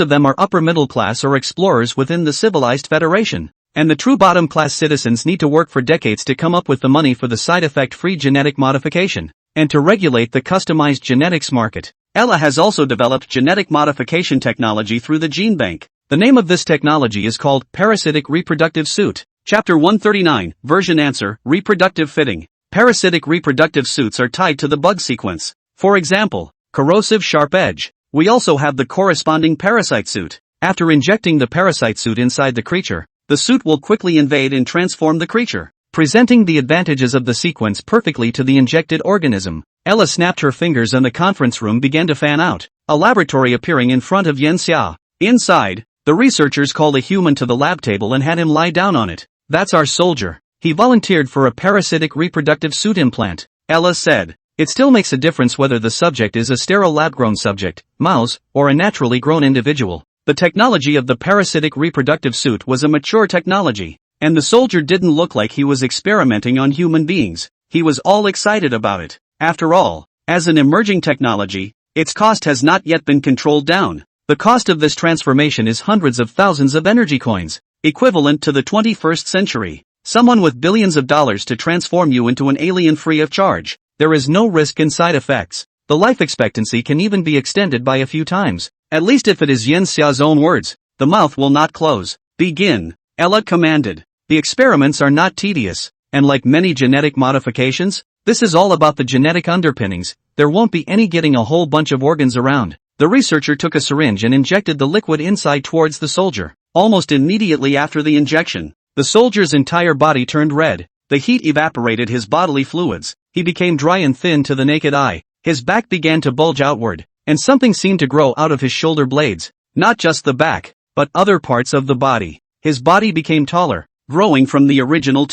Speaker 1: of them are upper middle class or explorers within the Civilized Federation. And the true bottom class citizens need to work for decades to come up with the money for the side effect-free genetic modification, and to regulate the customized genetics market. Ella has also developed genetic modification technology through the gene bank. The name of this technology is called Parasitic Reproductive Suit. Chapter 139, Version Answer, Reproductive Fitting. Parasitic reproductive suits are tied to the bug sequence. For example, corrosive sharp edge. We also have the corresponding parasite suit. After injecting the parasite suit inside the creature, the suit will quickly invade and transform the creature, presenting the advantages of the sequence perfectly to the injected organism. Ella snapped her fingers and the conference room began to fan out, a laboratory appearing in front of Yen Xia. Inside, the researchers called a human to the lab table and had him lie down on it. That's our soldier. He volunteered for a parasitic reproductive suit implant. Ella said, "It still makes a difference whether the subject is a sterile lab-grown subject, mouse, or a naturally grown individual." The technology of the parasitic reproductive suit was a mature technology, and the soldier didn't look like he was experimenting on human beings. He was all excited about it. After all, as an emerging technology, its cost has not yet been controlled down. The cost of this transformation is hundreds of thousands of energy coins, equivalent to the 21st century. Someone with billions of dollars to transform you into an alien free of charge. There is no risk in side effects. The life expectancy can even be extended by a few times. At least if it is Yen Xia's own words, the mouth will not close. Begin, Ella commanded. The experiments are not tedious, and like many genetic modifications, this is all about the genetic underpinnings. There won't be any getting a whole bunch of organs around. The researcher took a syringe and injected the liquid inside towards the soldier. Almost immediately after the injection, the soldier's entire body turned red. The heat evaporated his bodily fluids. He became dry and thin to the naked eye. His back began to bulge outward, and something seemed to grow out of his shoulder blades. Not just the back, but other parts of the body. His body became taller, growing from the original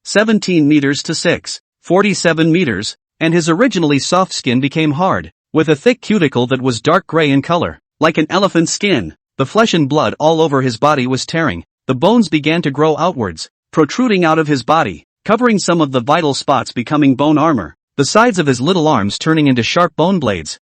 Speaker 1: 17 meters to 47 meters, and his originally soft skin became hard, with a thick cuticle that was dark gray in color, like an elephant's skin. The flesh and blood all over his body was tearing. The bones began to grow outwards, protruding out of his body, covering some of the vital spots, becoming bone armor. The sides of his little arms turning into sharp bone blades.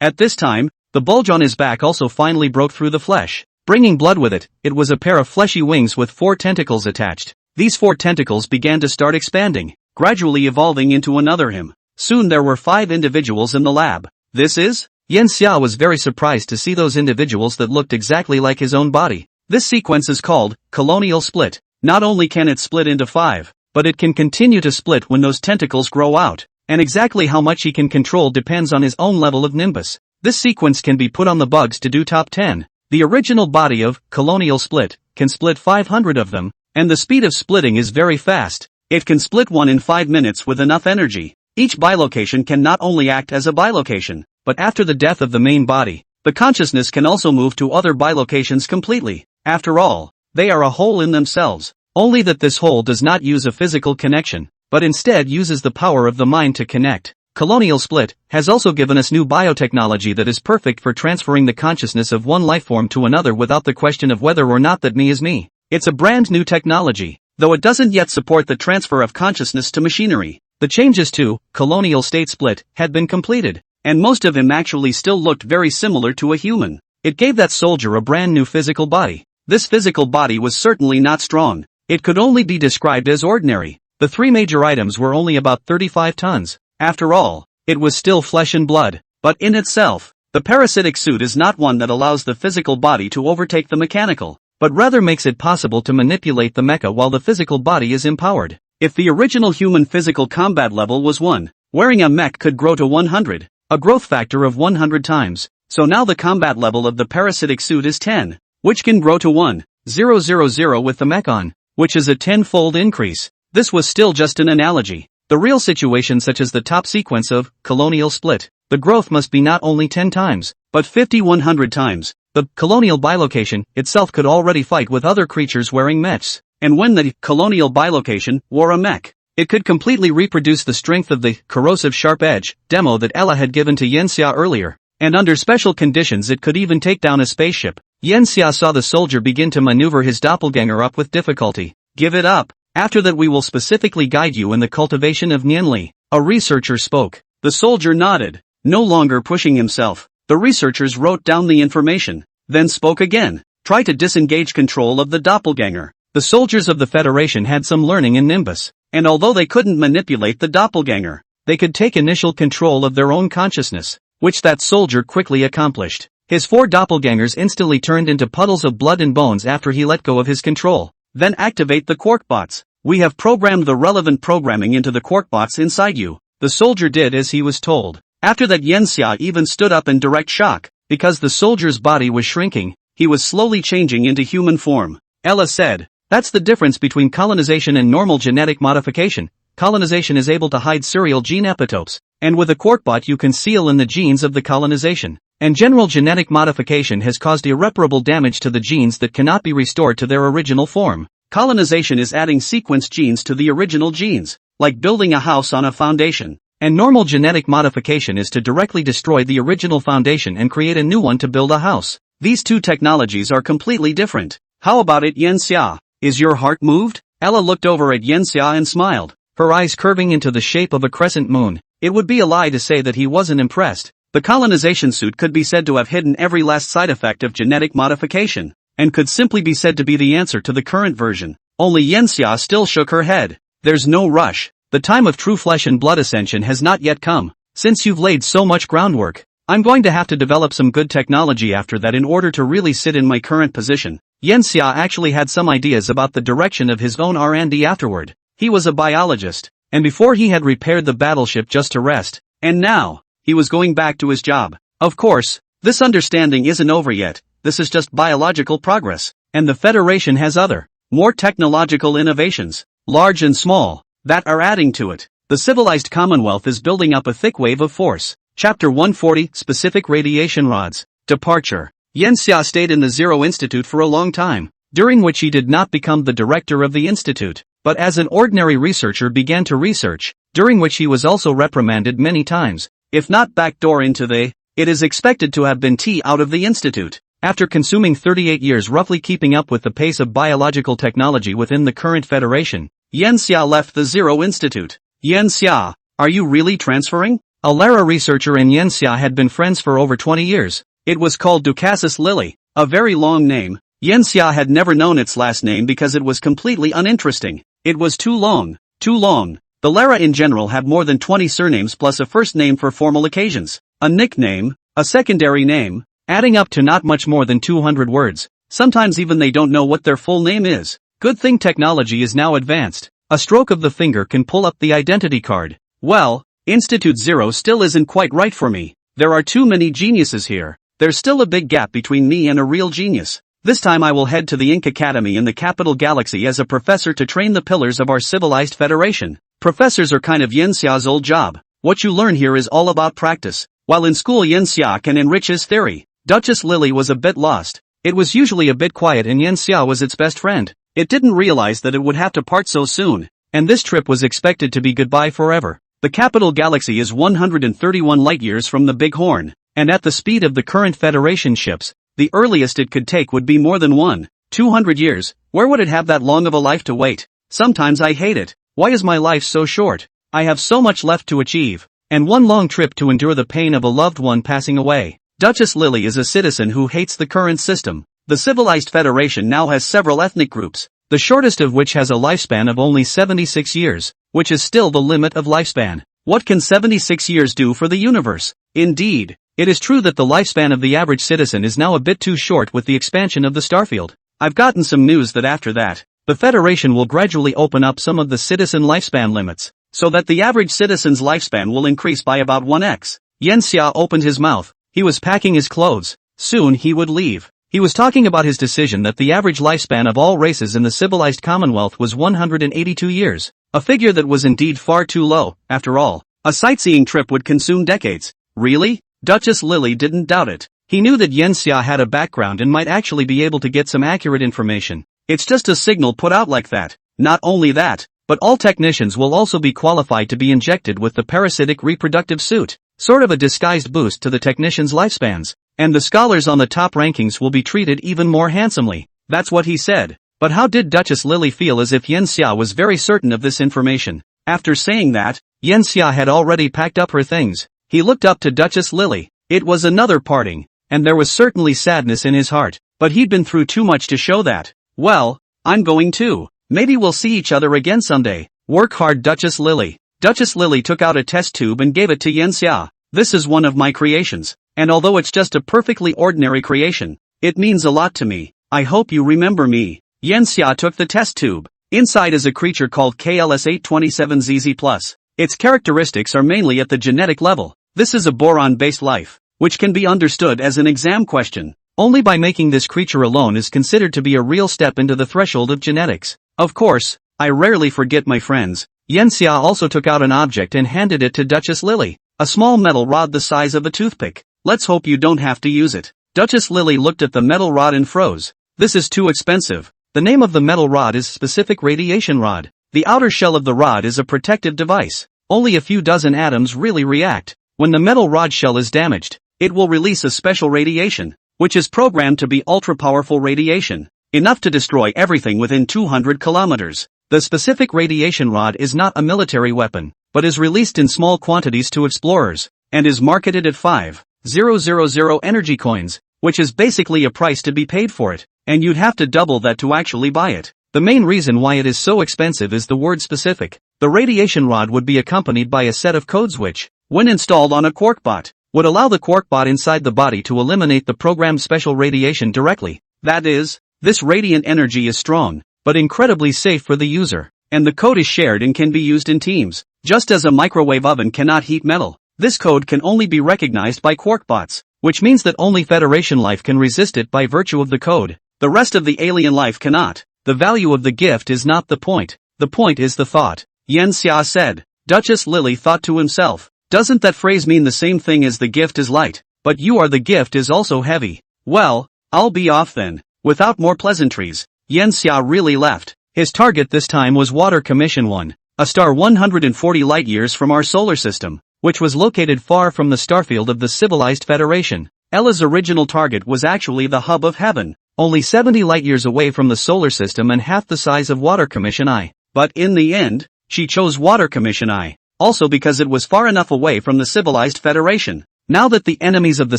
Speaker 1: At this time, the bulge on his back also finally broke through the flesh, bringing blood with it. It was a pair of fleshy wings with 4 tentacles attached. These 4 tentacles began to start expanding, gradually evolving into another him. Soon there were 5 individuals in the lab. Yen Xia was very surprised to see those individuals that looked exactly like his own body. This sequence is called colonial split. Not only can it split into 5, but it can continue to split when those tentacles grow out, and exactly how much he can control depends on his own level of nimbus. This sequence can be put on the bugs to do top 10. The original body of colonial split can split 500 of them, and the speed of splitting is very fast. It can split one in 5 minutes with enough energy. Each bilocation can not only act as a bilocation, but after the death of the main body, the consciousness can also move to other bilocations completely. After all, they are a whole in themselves, only that this whole does not use a physical connection, but instead uses the power of the mind to connect. Colonial split has also given us new biotechnology that is perfect for transferring the consciousness of one lifeform to another without the question of whether or not that me is me. It's a brand new technology, though it doesn't yet support the transfer of consciousness to machinery. The changes to colonial state split had been completed, and most of him actually still looked very similar to a human. It gave that soldier a brand new physical body. This physical body was certainly not strong. It could only be described as ordinary. The 3 major items were only about 35 tons. After all, it was still flesh and blood. But in itself, the parasitic suit is not one that allows the physical body to overtake the mechanical, but rather makes it possible to manipulate the mecha while the physical body is empowered. If the original human physical combat level was 1, wearing a mech could grow to 100, a growth factor of 100 times. So now the combat level of the parasitic suit is 10, which can grow to 1,000 with the mech on, which is a 10-fold increase. This was still just an analogy. The real situation, such as the top sequence of colonial split, the growth must be not only 10 times, but 5,100 times. The colonial bilocation itself could already fight with other creatures wearing mechs, and when the colonial bilocation wore a mech, it could completely reproduce the strength of the corrosive sharp edge demo that Ella had given to Yen Xia earlier, and under special conditions it could even take down a spaceship. Yen Xia saw the soldier begin to maneuver his doppelganger up with difficulty. Give it up. After that we will specifically guide you in the cultivation of Nianli. A researcher spoke. The soldier nodded, no longer pushing himself. The researchers wrote down the information, then spoke again. Try to disengage control of the doppelganger. The soldiers of the Federation had some learning in Nimbus, and although they couldn't manipulate the doppelganger, they could take initial control of their own consciousness, which that soldier quickly accomplished. His 4 doppelgangers instantly turned into puddles of blood and bones after he let go of his control. Then activate the quarkbots. We have programmed the relevant programming into the quarkbots inside you. The soldier did as he was told. After that Yen Xia even stood up in direct shock. Because the soldier's body was shrinking, he was slowly changing into human form. Ella said, "That's the difference between colonization and normal genetic modification. Colonization is able to hide serial gene epitopes, and with a quarkbot you can seal in the genes of the colonization. And general genetic modification has caused irreparable damage to the genes that cannot be restored to their original form. Colonization is adding sequenced genes to the original genes, like building a house on a foundation. And normal genetic modification is to directly destroy the original foundation and create a new one to build a house. These two technologies are completely different. How about it, Yanxia? Is your heart moved? Ella looked over at Yanxia and smiled, her eyes curving into the shape of a crescent moon. It would be a lie to say that he wasn't impressed. The colonization suit could be said to have hidden every last side effect of genetic modification, and could simply be said to be the answer to the current version. Only Yanxia still shook her head. There's no rush. The time of true flesh and blood ascension has not yet come. Since you've laid so much groundwork, I'm going to have to develop some good technology after that in order to really sit in my current position. Yanxia actually had some ideas about the direction of his own R&D afterward. He was a biologist, and before he had repaired the battleship just to rest, and now, he was going back to his job. Of course, this understanding isn't over yet. This is just biological progress, and the Federation has other, more technological innovations, large and small, that are adding to it. The civilized Commonwealth is building up a thick wave of force. Chapter 140, Specific Radiation Rods. Departure. Yanxia stayed in the Zero Institute for a long time, during which he did not become the director of the institute, but as an ordinary researcher began to research, during which he was also reprimanded many times, if not backdoor into the, it is expected to have been tea out of the institute. After consuming 38 years roughly keeping up with the pace of biological technology within the current Federation, Yanxia left the Zero Institute. Yanxia, are you really transferring? A Lara researcher and Yanxia had been friends for over 20 years. It was called Ducasus Lily, a very long name. Yanxia had never known its last name because it was completely uninteresting. It was too long, too long. The Lara in general have more than 20 surnames plus a first name for formal occasions, a nickname, a secondary name, adding up to not much more than 200 words. Sometimes even they don't know what their full name is. Good thing technology is now advanced. A stroke of the finger can pull up the identity card. Well, Institute Zero still isn't quite right for me. There are too many geniuses here. There's still a big gap between me and a real genius. This time I will head to the Ink Academy in the capital galaxy as a professor to train the pillars of our civilized federation. Professors are kind of Yanxia's old job. What you learn here is all about practice. While in school Yanxia can enrich his theory. Duchess Lily was a bit lost. It was usually a bit quiet and Yanxia was its best friend. It didn't realize that it would have to part so soon, and this trip was expected to be goodbye forever. The capital galaxy is 131 light-years from the Big Horn, and at the speed of the current Federation ships, the earliest it could take would be more than 200 years. Where would it have that long of a life to wait? Sometimes I hate it. Why is my life so short? I have so much left to achieve, and one long trip to endure the pain of a loved one passing away. Duchess Lily is a citizen who hates the current system. The civilized Federation now has several ethnic groups, the shortest of which has a lifespan of only 76 years, which is still the limit of lifespan. What can 76 years do for the universe? Indeed, it is true that the lifespan of the average citizen is now a bit too short with the expansion of the starfield. I've gotten some news that after that, the Federation will gradually open up some of the citizen lifespan limits, so that the average citizen's lifespan will increase by about 1x. Yanxia opened his mouth. He was packing his clothes. Soon he would leave. He was talking about his decision that the average lifespan of all races in the civilized Commonwealth was 182 years, a figure that was indeed far too low. After all, a sightseeing trip would consume decades. Really? Duchess Lily didn't doubt it. He knew that Yanxia had a background and might actually be able to get some accurate information. It's just a signal put out like that. Not only that, but all technicians will also be qualified to be injected with the parasitic reproductive suit, sort of a disguised boost to the technicians' lifespans. And the scholars on the top rankings will be treated even more handsomely. That's what he said. But how did Duchess Lily feel as if Yanxia was very certain of this information? After saying that, Yanxia had already packed up her things. He looked up to Duchess Lily. It was another parting, and there was certainly sadness in his heart, but he'd been through too much to show that. Well, I'm going too. Maybe we'll see each other again someday. Work hard, Duchess Lily. Duchess Lily took out a test tube and gave it to Yanxia. This is one of my creations. And although it's just a perfectly ordinary creation, it means a lot to me. I hope you remember me. Yanxia took the test tube. Inside is a creature called KLS827ZZ+. Its characteristics are mainly at the genetic level. This is a boron-based life, which can be understood as an exam question. Only by making this creature alone is considered to be a real step into the threshold of genetics. Of course, I rarely forget my friends. Yanxia also took out an object and handed it to Duchess Lily. A small metal rod the size of a toothpick. Let's hope you don't have to use it. Duchess Lily looked at the metal rod and froze. This is too expensive. The name of the metal rod is specific radiation rod. The outer shell of the rod is a protective device. Only a few dozen atoms really react. When the metal rod shell is damaged, it will release a special radiation, which is programmed to be ultra-powerful radiation, enough to destroy everything within 200 kilometers. The specific radiation rod is not a military weapon, but is released in small quantities to explorers, and is marketed at 5,000 energy coins, which is basically a price to be paid for it, and you'd have to double that to actually buy it. The main reason why it is so expensive is the word specific. The radiation rod would be accompanied by a set of codes which, when installed on a quarkbot, would allow the quarkbot inside the body to eliminate the programmed special radiation directly. That is, this radiant energy is strong, but incredibly safe for the user, and the code is shared and can be used in teams. Just as a microwave oven cannot heat metal, this code can only be recognized by quarkbots, which means that only Federation life can resist it by virtue of the code. The rest of the alien life cannot. The value of the gift is not the point is the thought, Yen Xia said. Duchess Lily thought to himself, doesn't that phrase mean the same thing as the gift is light, but you are the gift is also heavy? Well, I'll be off then. Without more pleasantries, Yen Xia really left. His target this time was Water Commission 1, a star 140 light-years from our solar system, which was located far from the starfield of the civilized Federation. Ella's original target was actually the hub of heaven, only 70 light-years away from the solar system and half the size of Water Commission I. But in the end, she chose Water Commission I, also because it was far enough away from the civilized Federation. Now that the enemies of the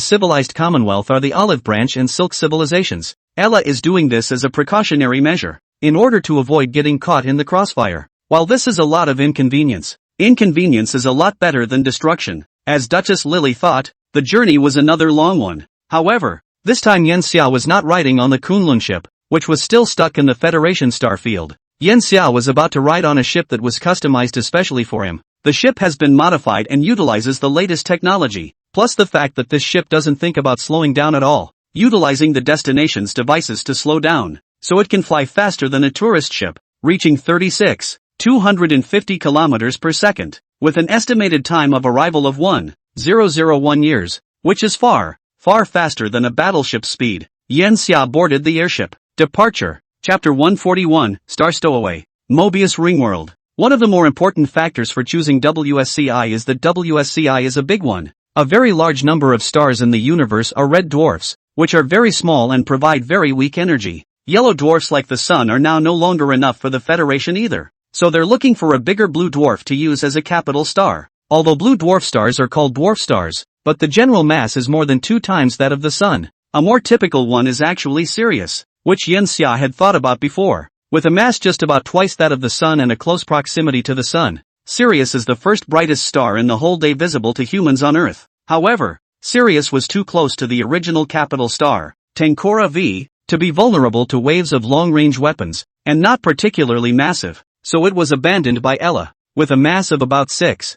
Speaker 1: civilized Commonwealth are the Olive Branch and Silk civilizations, Ella is doing this as a precautionary measure, in order to avoid getting caught in the crossfire. While this is a lot of inconvenience is a lot better than destruction. As Duchess Lily thought, the journey was another long one. However, this time Yen Xia was not riding on the Kunlun ship, which was still stuck in the Federation star field. Yen Xia was about to ride on a ship that was customized especially for him. The ship has been modified and utilizes the latest technology, plus the fact that this ship doesn't think about slowing down at all, utilizing the destination's devices to slow down, so it can fly faster than a tourist ship, reaching 250 kilometers per second, with an estimated time of arrival of 1,001 years, which is far faster than a battleship's speed. Yen Xia boarded the airship. Departure. Chapter 141, Star Stowaway. Mobius Ringworld. One of the more important factors for choosing WSCI is that WSCI is a big one. A very large number of stars in the universe are red dwarfs, which are very small and provide very weak energy. Yellow dwarfs like the Sun are now no longer enough for the Federation either, so they're looking for a bigger blue dwarf to use as a capital star. Although blue dwarf stars are called dwarf stars, but the general mass is more than 2 times that of the Sun. A more typical one is actually Sirius, which Yen Xia had thought about before. With a mass just about twice that of the Sun and a close proximity to the Sun, Sirius is the first brightest star in the whole day visible to humans on Earth. However, Sirius was too close to the original capital star, Tenkora V, to be vulnerable to waves of long-range weapons, and not particularly massive, so it was abandoned by Ella. With a mass of about 6-7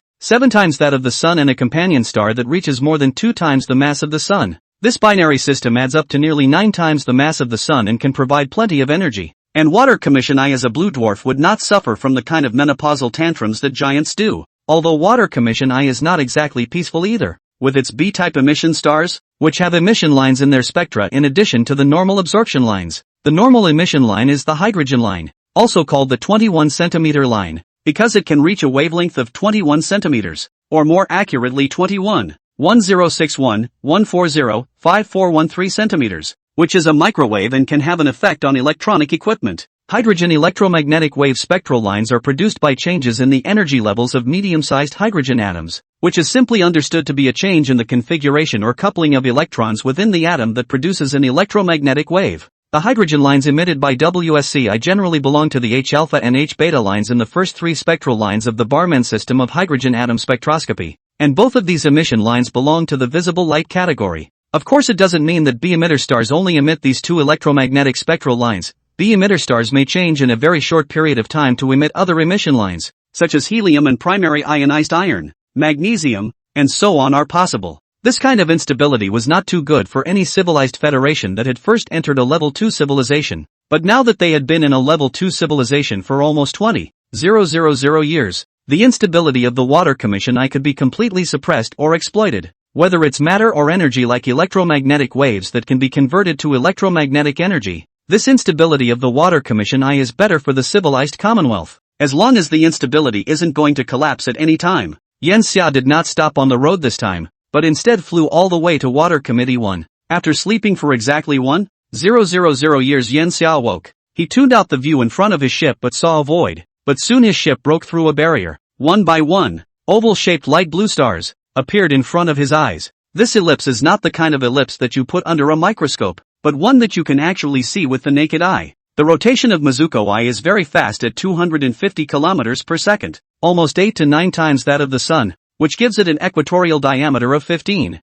Speaker 1: times that of the Sun and a companion star that reaches more than 2 times the mass of the Sun, this binary system adds up to nearly 9 times the mass of the Sun and can provide plenty of energy. And Water Commission I as a blue dwarf would not suffer from the kind of menopausal tantrums that giants do, although Water Commission I is not exactly peaceful either, with its B-type emission stars, which have emission lines in their spectra in addition to the normal absorption lines. The normal emission line is the hydrogen line, also called the 21 centimeter line, because it can reach a wavelength of 21 centimeters, or more accurately 21,1061,140,5413 centimeters, which is a microwave and can have an effect on electronic equipment. Hydrogen electromagnetic wave spectral lines are produced by changes in the energy levels of medium-sized hydrogen atoms, which is simply understood to be a change in the configuration or coupling of electrons within the atom that produces an electromagnetic wave. The hydrogen lines emitted by WSCI generally belong to the H-alpha and H-beta lines in the first 3 spectral lines of the Barman system of hydrogen atom spectroscopy, and both of these emission lines belong to the visible light category. Of course, it doesn't mean that B-emitter stars only emit these 2 electromagnetic spectral lines. B-emitter stars may change in a very short period of time to emit other emission lines, such as helium and primary ionized iron, magnesium, and so on are possible. This kind of instability was not too good for any civilized federation that had first entered a level 2 civilization, but now that they had been in a level 2 civilization for almost 20,000 years, the instability of the Water Commission I could be completely suppressed or exploited. Whether it's matter or energy like electromagnetic waves that can be converted to electromagnetic energy, This instability of the Water Commission I is better for the civilized Commonwealth, as long as the instability isn't going to collapse at any time. Yan Xia did not stop on the road this time, but instead flew all the way to Water Committee 1. After sleeping for exactly 1,000 years, Yan Xia woke. He tuned out the view in front of his ship but saw a void. But soon his ship broke through a barrier. One by one, oval-shaped light blue stars appeared in front of his eyes. This ellipse is not the kind of ellipse that you put under a microscope, but one that you can actually see with the naked eye. The rotation of Mizuko I is very fast at 250 kilometers per second, almost 8 to 9 times that of the Sun, which gives it an equatorial diameter of 800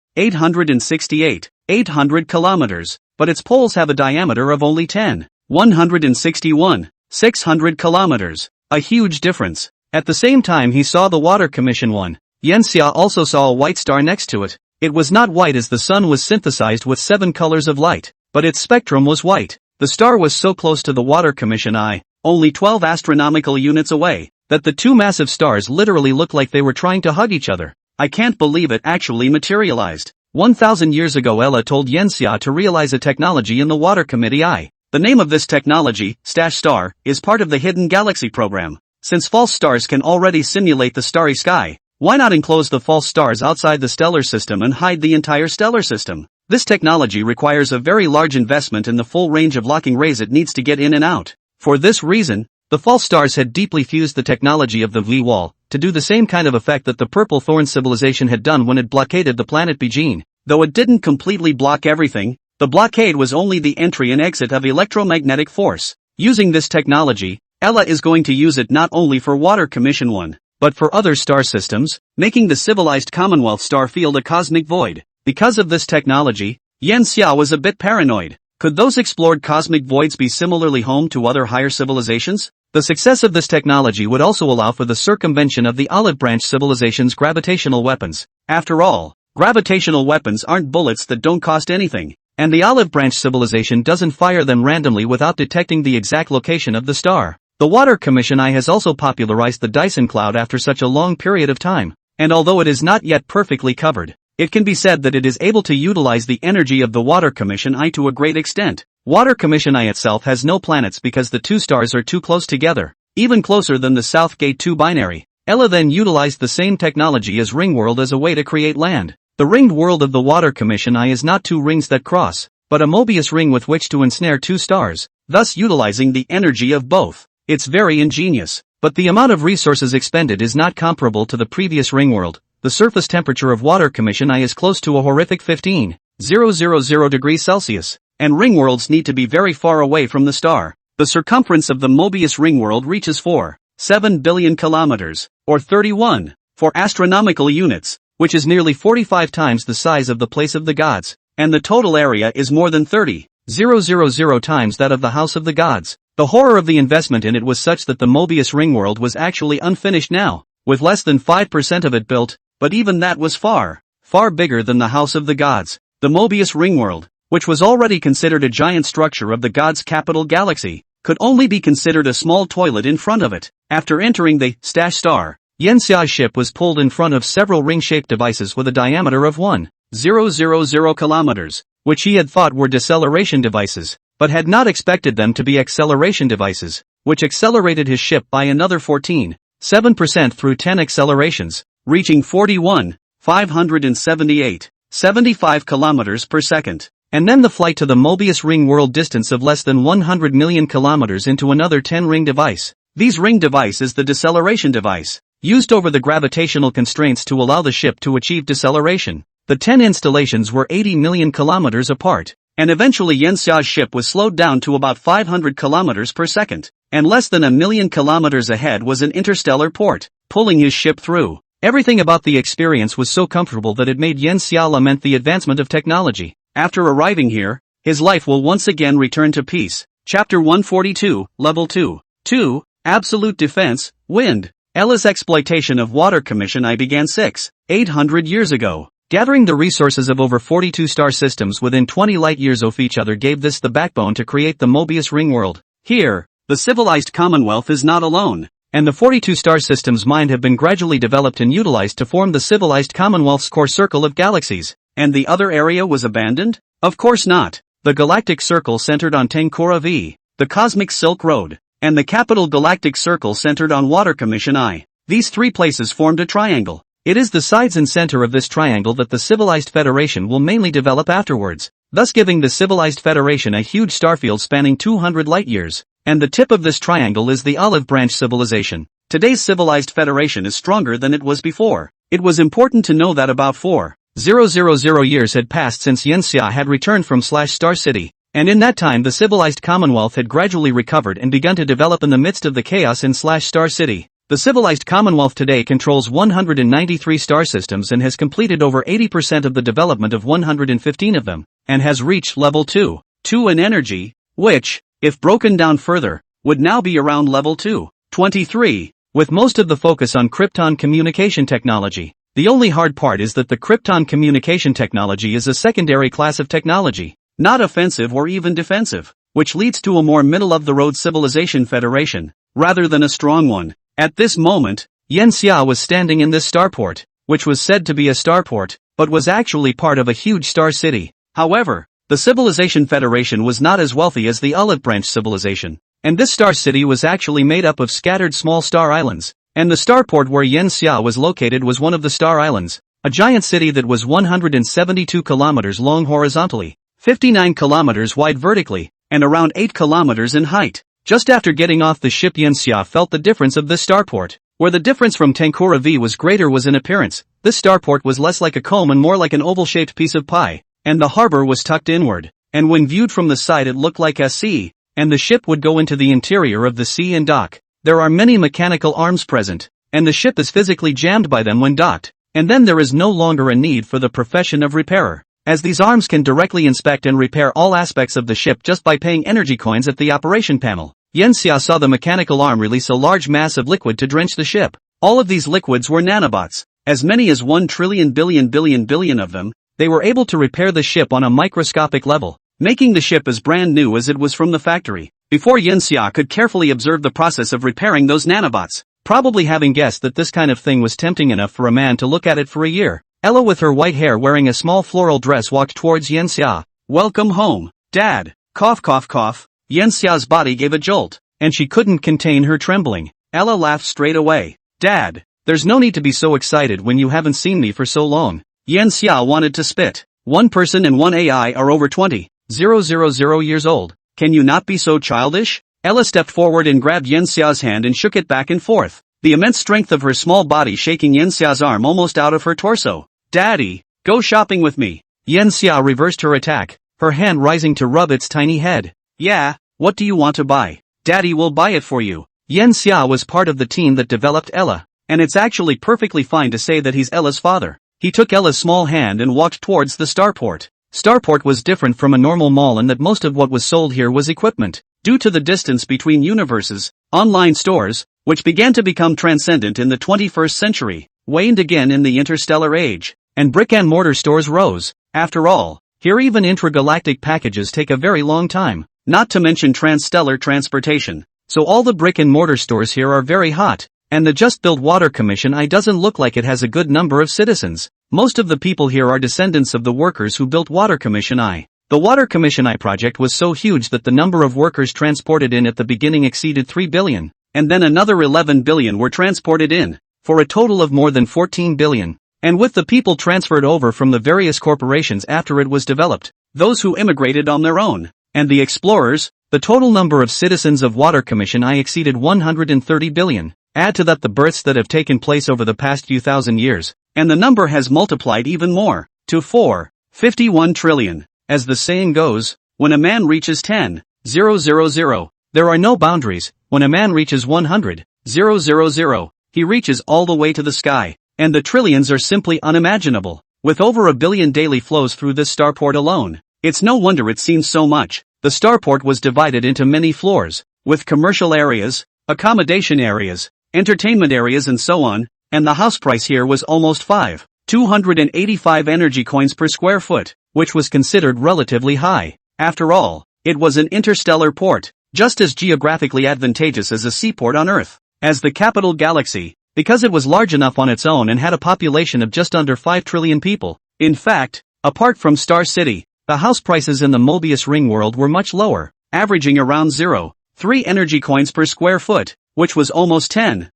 Speaker 1: kilometers, but its poles have a diameter of only 600 kilometers. A huge difference. At the same time he saw the Water Commission 1. Yan Xia also saw a white star next to it. It was not white as the Sun was synthesized with 7 colors of light, but its spectrum was white. The star was so close to the Water Commission I, only 12 astronomical units away, that the two massive stars literally looked like they were trying to hug each other. I can't believe it actually materialized. 1,000 years ago Ella told Yan Xia to realize a technology in the Water Committee I. The name of this technology, Star, is part of the Hidden Galaxy program. Since false stars can already simulate the starry sky, why not enclose the false stars outside the stellar system and hide the entire stellar system? This technology requires a very large investment in the full range of locking rays it needs to get in and out. For this reason, the false stars had deeply fused the technology of the V-wall to do the same kind of effect that the Purple Thorn civilization had done when it blockaded the planet Beijing. Though it didn't completely block everything, the blockade was only the entry and exit of electromagnetic force. Using this technology, Ella is going to use it not only for Water Commission 1, but for other star systems, making the civilized Commonwealth star field a cosmic void. Because of this technology, Yan Xia was a bit paranoid. Could those explored cosmic voids be similarly home to other higher civilizations? The success of this technology would also allow for the circumvention of the Olive Branch civilization's gravitational weapons. After all, gravitational weapons aren't bullets that don't cost anything, and the Olive Branch civilization doesn't fire them randomly without detecting the exact location of the star. The Water Commission I has also popularized the Dyson cloud after such a long period of time, and although it is not yet perfectly covered, it can be said that it is able to utilize the energy of the Water Commission I to a great extent. Water Commission I itself has no planets because the two stars are too close together, even closer than the South Gate 2 binary. Ella then utilized the same technology as Ringworld as a way to create land. The ringed world of the Water Commission I is not two rings that cross, but a Mobius ring with which to ensnare two stars, thus utilizing the energy of both. It's very ingenious, but the amount of resources expended is not comparable to the previous Ringworld. The surface temperature of Water Commission I is close to a horrific 15,000 degrees Celsius, and ringworlds need to be very far away from the star. The circumference of the Mobius ringworld reaches 4.7 billion kilometers, or 31, for astronomical units, which is nearly 45 times the size of the Place of the Gods, and the total area is more than 30,000 times that of the House of the Gods. The horror of the investment in it was such that the Mobius ringworld was actually unfinished now, with less than 5% of it built. But even that was far bigger than the House of the Gods. The Mobius ringworld, which was already considered a giant structure of the Gods' capital galaxy, could only be considered a small toilet in front of it. After entering the Star, Yan Xia's ship was pulled in front of several ring-shaped devices with a diameter of 1,000 kilometers, which he had thought were deceleration devices, but had not expected them to be acceleration devices, which accelerated his ship by another 14.7% through 10 accelerations, reaching 41,578.75 kilometers per second. And then the flight to the Mobius ring world distance of less than 100 million kilometers into another 10-ring device. These ring device is the deceleration device, used over the gravitational constraints to allow the ship to achieve deceleration. The 10 installations were 80 million kilometers apart, and eventually Yan Xia's ship was slowed down to about 500 kilometers per second, and less than a million kilometers ahead was an interstellar port, pulling his ship through. Everything about the experience was so comfortable that it made Yan Xia lament the advancement of technology. After arriving here, his life will once again return to peace. Chapter 142, Level 2. 2. Absolute Defense, Wind. Ella's exploitation of Water Commission I began 800 years ago. Gathering the resources of over 42 star systems within 20 light years of each other gave this the backbone to create the Mobius ring world. Here, the civilized Commonwealth is not alone, and the 42 star system's mind have been gradually developed and utilized to form the civilized Commonwealth's core circle of galaxies. And the other area was abandoned? Of course not. the Galactic Circle centered on Tangkora V, the Cosmic Silk Road, and the Capital Galactic Circle centered on Water Commission I. These three places formed a triangle. It is the sides and center of this triangle that the Civilized Federation will mainly develop afterwards, thus giving the Civilized Federation a huge starfield spanning 200 light-years. And the tip of this triangle is the Olive Branch Civilization. Today's Civilized Federation is stronger than it was before. It was important to know that about 4,000 years had passed since Yenxia had returned from Star City, and in that time the civilized Commonwealth had gradually recovered and begun to develop in the midst of the chaos in Star City. The civilized Commonwealth today controls 193 star systems and has completed over 80% of the development of 115 of them, and has reached level 2 in energy, which, if broken down further, would now be around level 23, with most of the focus on Krypton communication technology. The only hard part is that the Krypton communication technology is a secondary class of technology, not offensive or even defensive, which leads to a more middle-of-the-road civilization federation, rather than a strong one. At this moment, Yenxia was standing in this starport, which was said to be a starport, but was actually part of a huge star city. However, the Civilization Federation was not as wealthy as the Olive Branch Civilization, and this star city was actually made up of scattered small star islands, and the starport where Yenxia was located was one of the star islands, a giant city that was 172 kilometers long horizontally, 59 kilometers wide vertically, and around 8 kilometers in height. Just after getting off the ship, Yenxia felt the difference of this starport. Where the difference from Tangkora V was greater was in appearance. This starport was less like a comb and more like an oval-shaped piece of pie, and the harbor was tucked inward, and when viewed from the side it looked like a sea, and the ship would go into the interior of the sea and dock. There are many mechanical arms present, and the ship is physically jammed by them when docked, and then there is no longer a need for the profession of repairer, as these arms can directly inspect and repair all aspects of the ship just by paying energy coins at the operation panel. Yenxia saw the mechanical arm release a large mass of liquid to drench the ship. All of these liquids were nanobots, as many as 1 trillion billion of them. They were able to repair the ship on a microscopic level, making the ship as brand new as it was from the factory. Before Yenxia could carefully observe the process of repairing those nanobots, probably having guessed that this kind of thing was tempting enough for a man to look at it for a year, Ella with her white hair wearing a small floral dress walked towards Yenxia. "Welcome home, Dad." Cough cough cough. Yenxia's body gave a jolt, and she couldn't contain her trembling. Ella laughed straight away. "Dad, there's no need to be so excited when you haven't seen me for so long." Yenxia wanted to spit. One person and one AI are over 20,000 years old. Can you not be so childish? Ella stepped forward and grabbed Yenxia's hand and shook it back and forth, the immense strength of her small body shaking Yenxia's arm almost out of her torso. "Daddy, go shopping with me." Yenxia reversed her attack, her hand rising to rub its tiny head. "Yeah, what do you want to buy? Daddy will buy it for you." Yenxia was part of the team that developed Ella, and it's actually perfectly fine to say that he's Ella's father. He took Ella's small hand and walked towards the starport. Starport was different from a normal mall in that most of what was sold here was equipment. Due to the distance between universes, online stores, which began to become transcendent in the 21st century, waned again in the interstellar age, and brick-and-mortar stores rose. After all, here even intragalactic packages take a very long time, not to mention transstellar transportation. So all the brick-and-mortar stores here are very hot, and the just-built Water Commission I doesn't look like it has a good number of citizens. Most of the people here are descendants of the workers who built Water Commission I. The Water Commission I project was so huge that the number of workers transported in at the beginning exceeded 3 billion, and then another 11 billion were transported in, for a total of more than 14 billion. And with the people transferred over from the various corporations after it was developed, those who immigrated on their own, and the explorers, the total number of citizens of Water Commission I exceeded 130 billion. Add to that the births that have taken place over the past few thousand years, and the number has multiplied even more, to 451 trillion. As the saying goes, when a man reaches 10,000, there are no boundaries. When a man reaches 100,000, he reaches all the way to the sky, and the trillions are simply unimaginable. With over 1 billion daily flows through this starport alone, it's no wonder it seems so much. The starport was divided into many floors, with commercial areas, accommodation areas, entertainment areas and so on, and the house price here was almost 285 energy coins per square foot, which was considered relatively high. After all, it was an interstellar port, just as geographically advantageous as a seaport on Earth. As the capital galaxy, because it was large enough on its own and had a population of just under 5 trillion people. In fact, apart from Star City, the house prices in the Mobius ring world were much lower, averaging around 0.3 energy coins per square foot, which was almost 10,000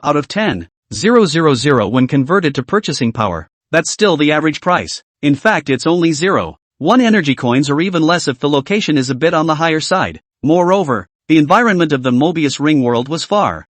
Speaker 1: out of 10,000 when converted to purchasing power. That's still the average price. In fact, it's only 0.1 energy coins or even less if the location is a bit on the higher side. Moreover, the environment of the Mobius ring world was far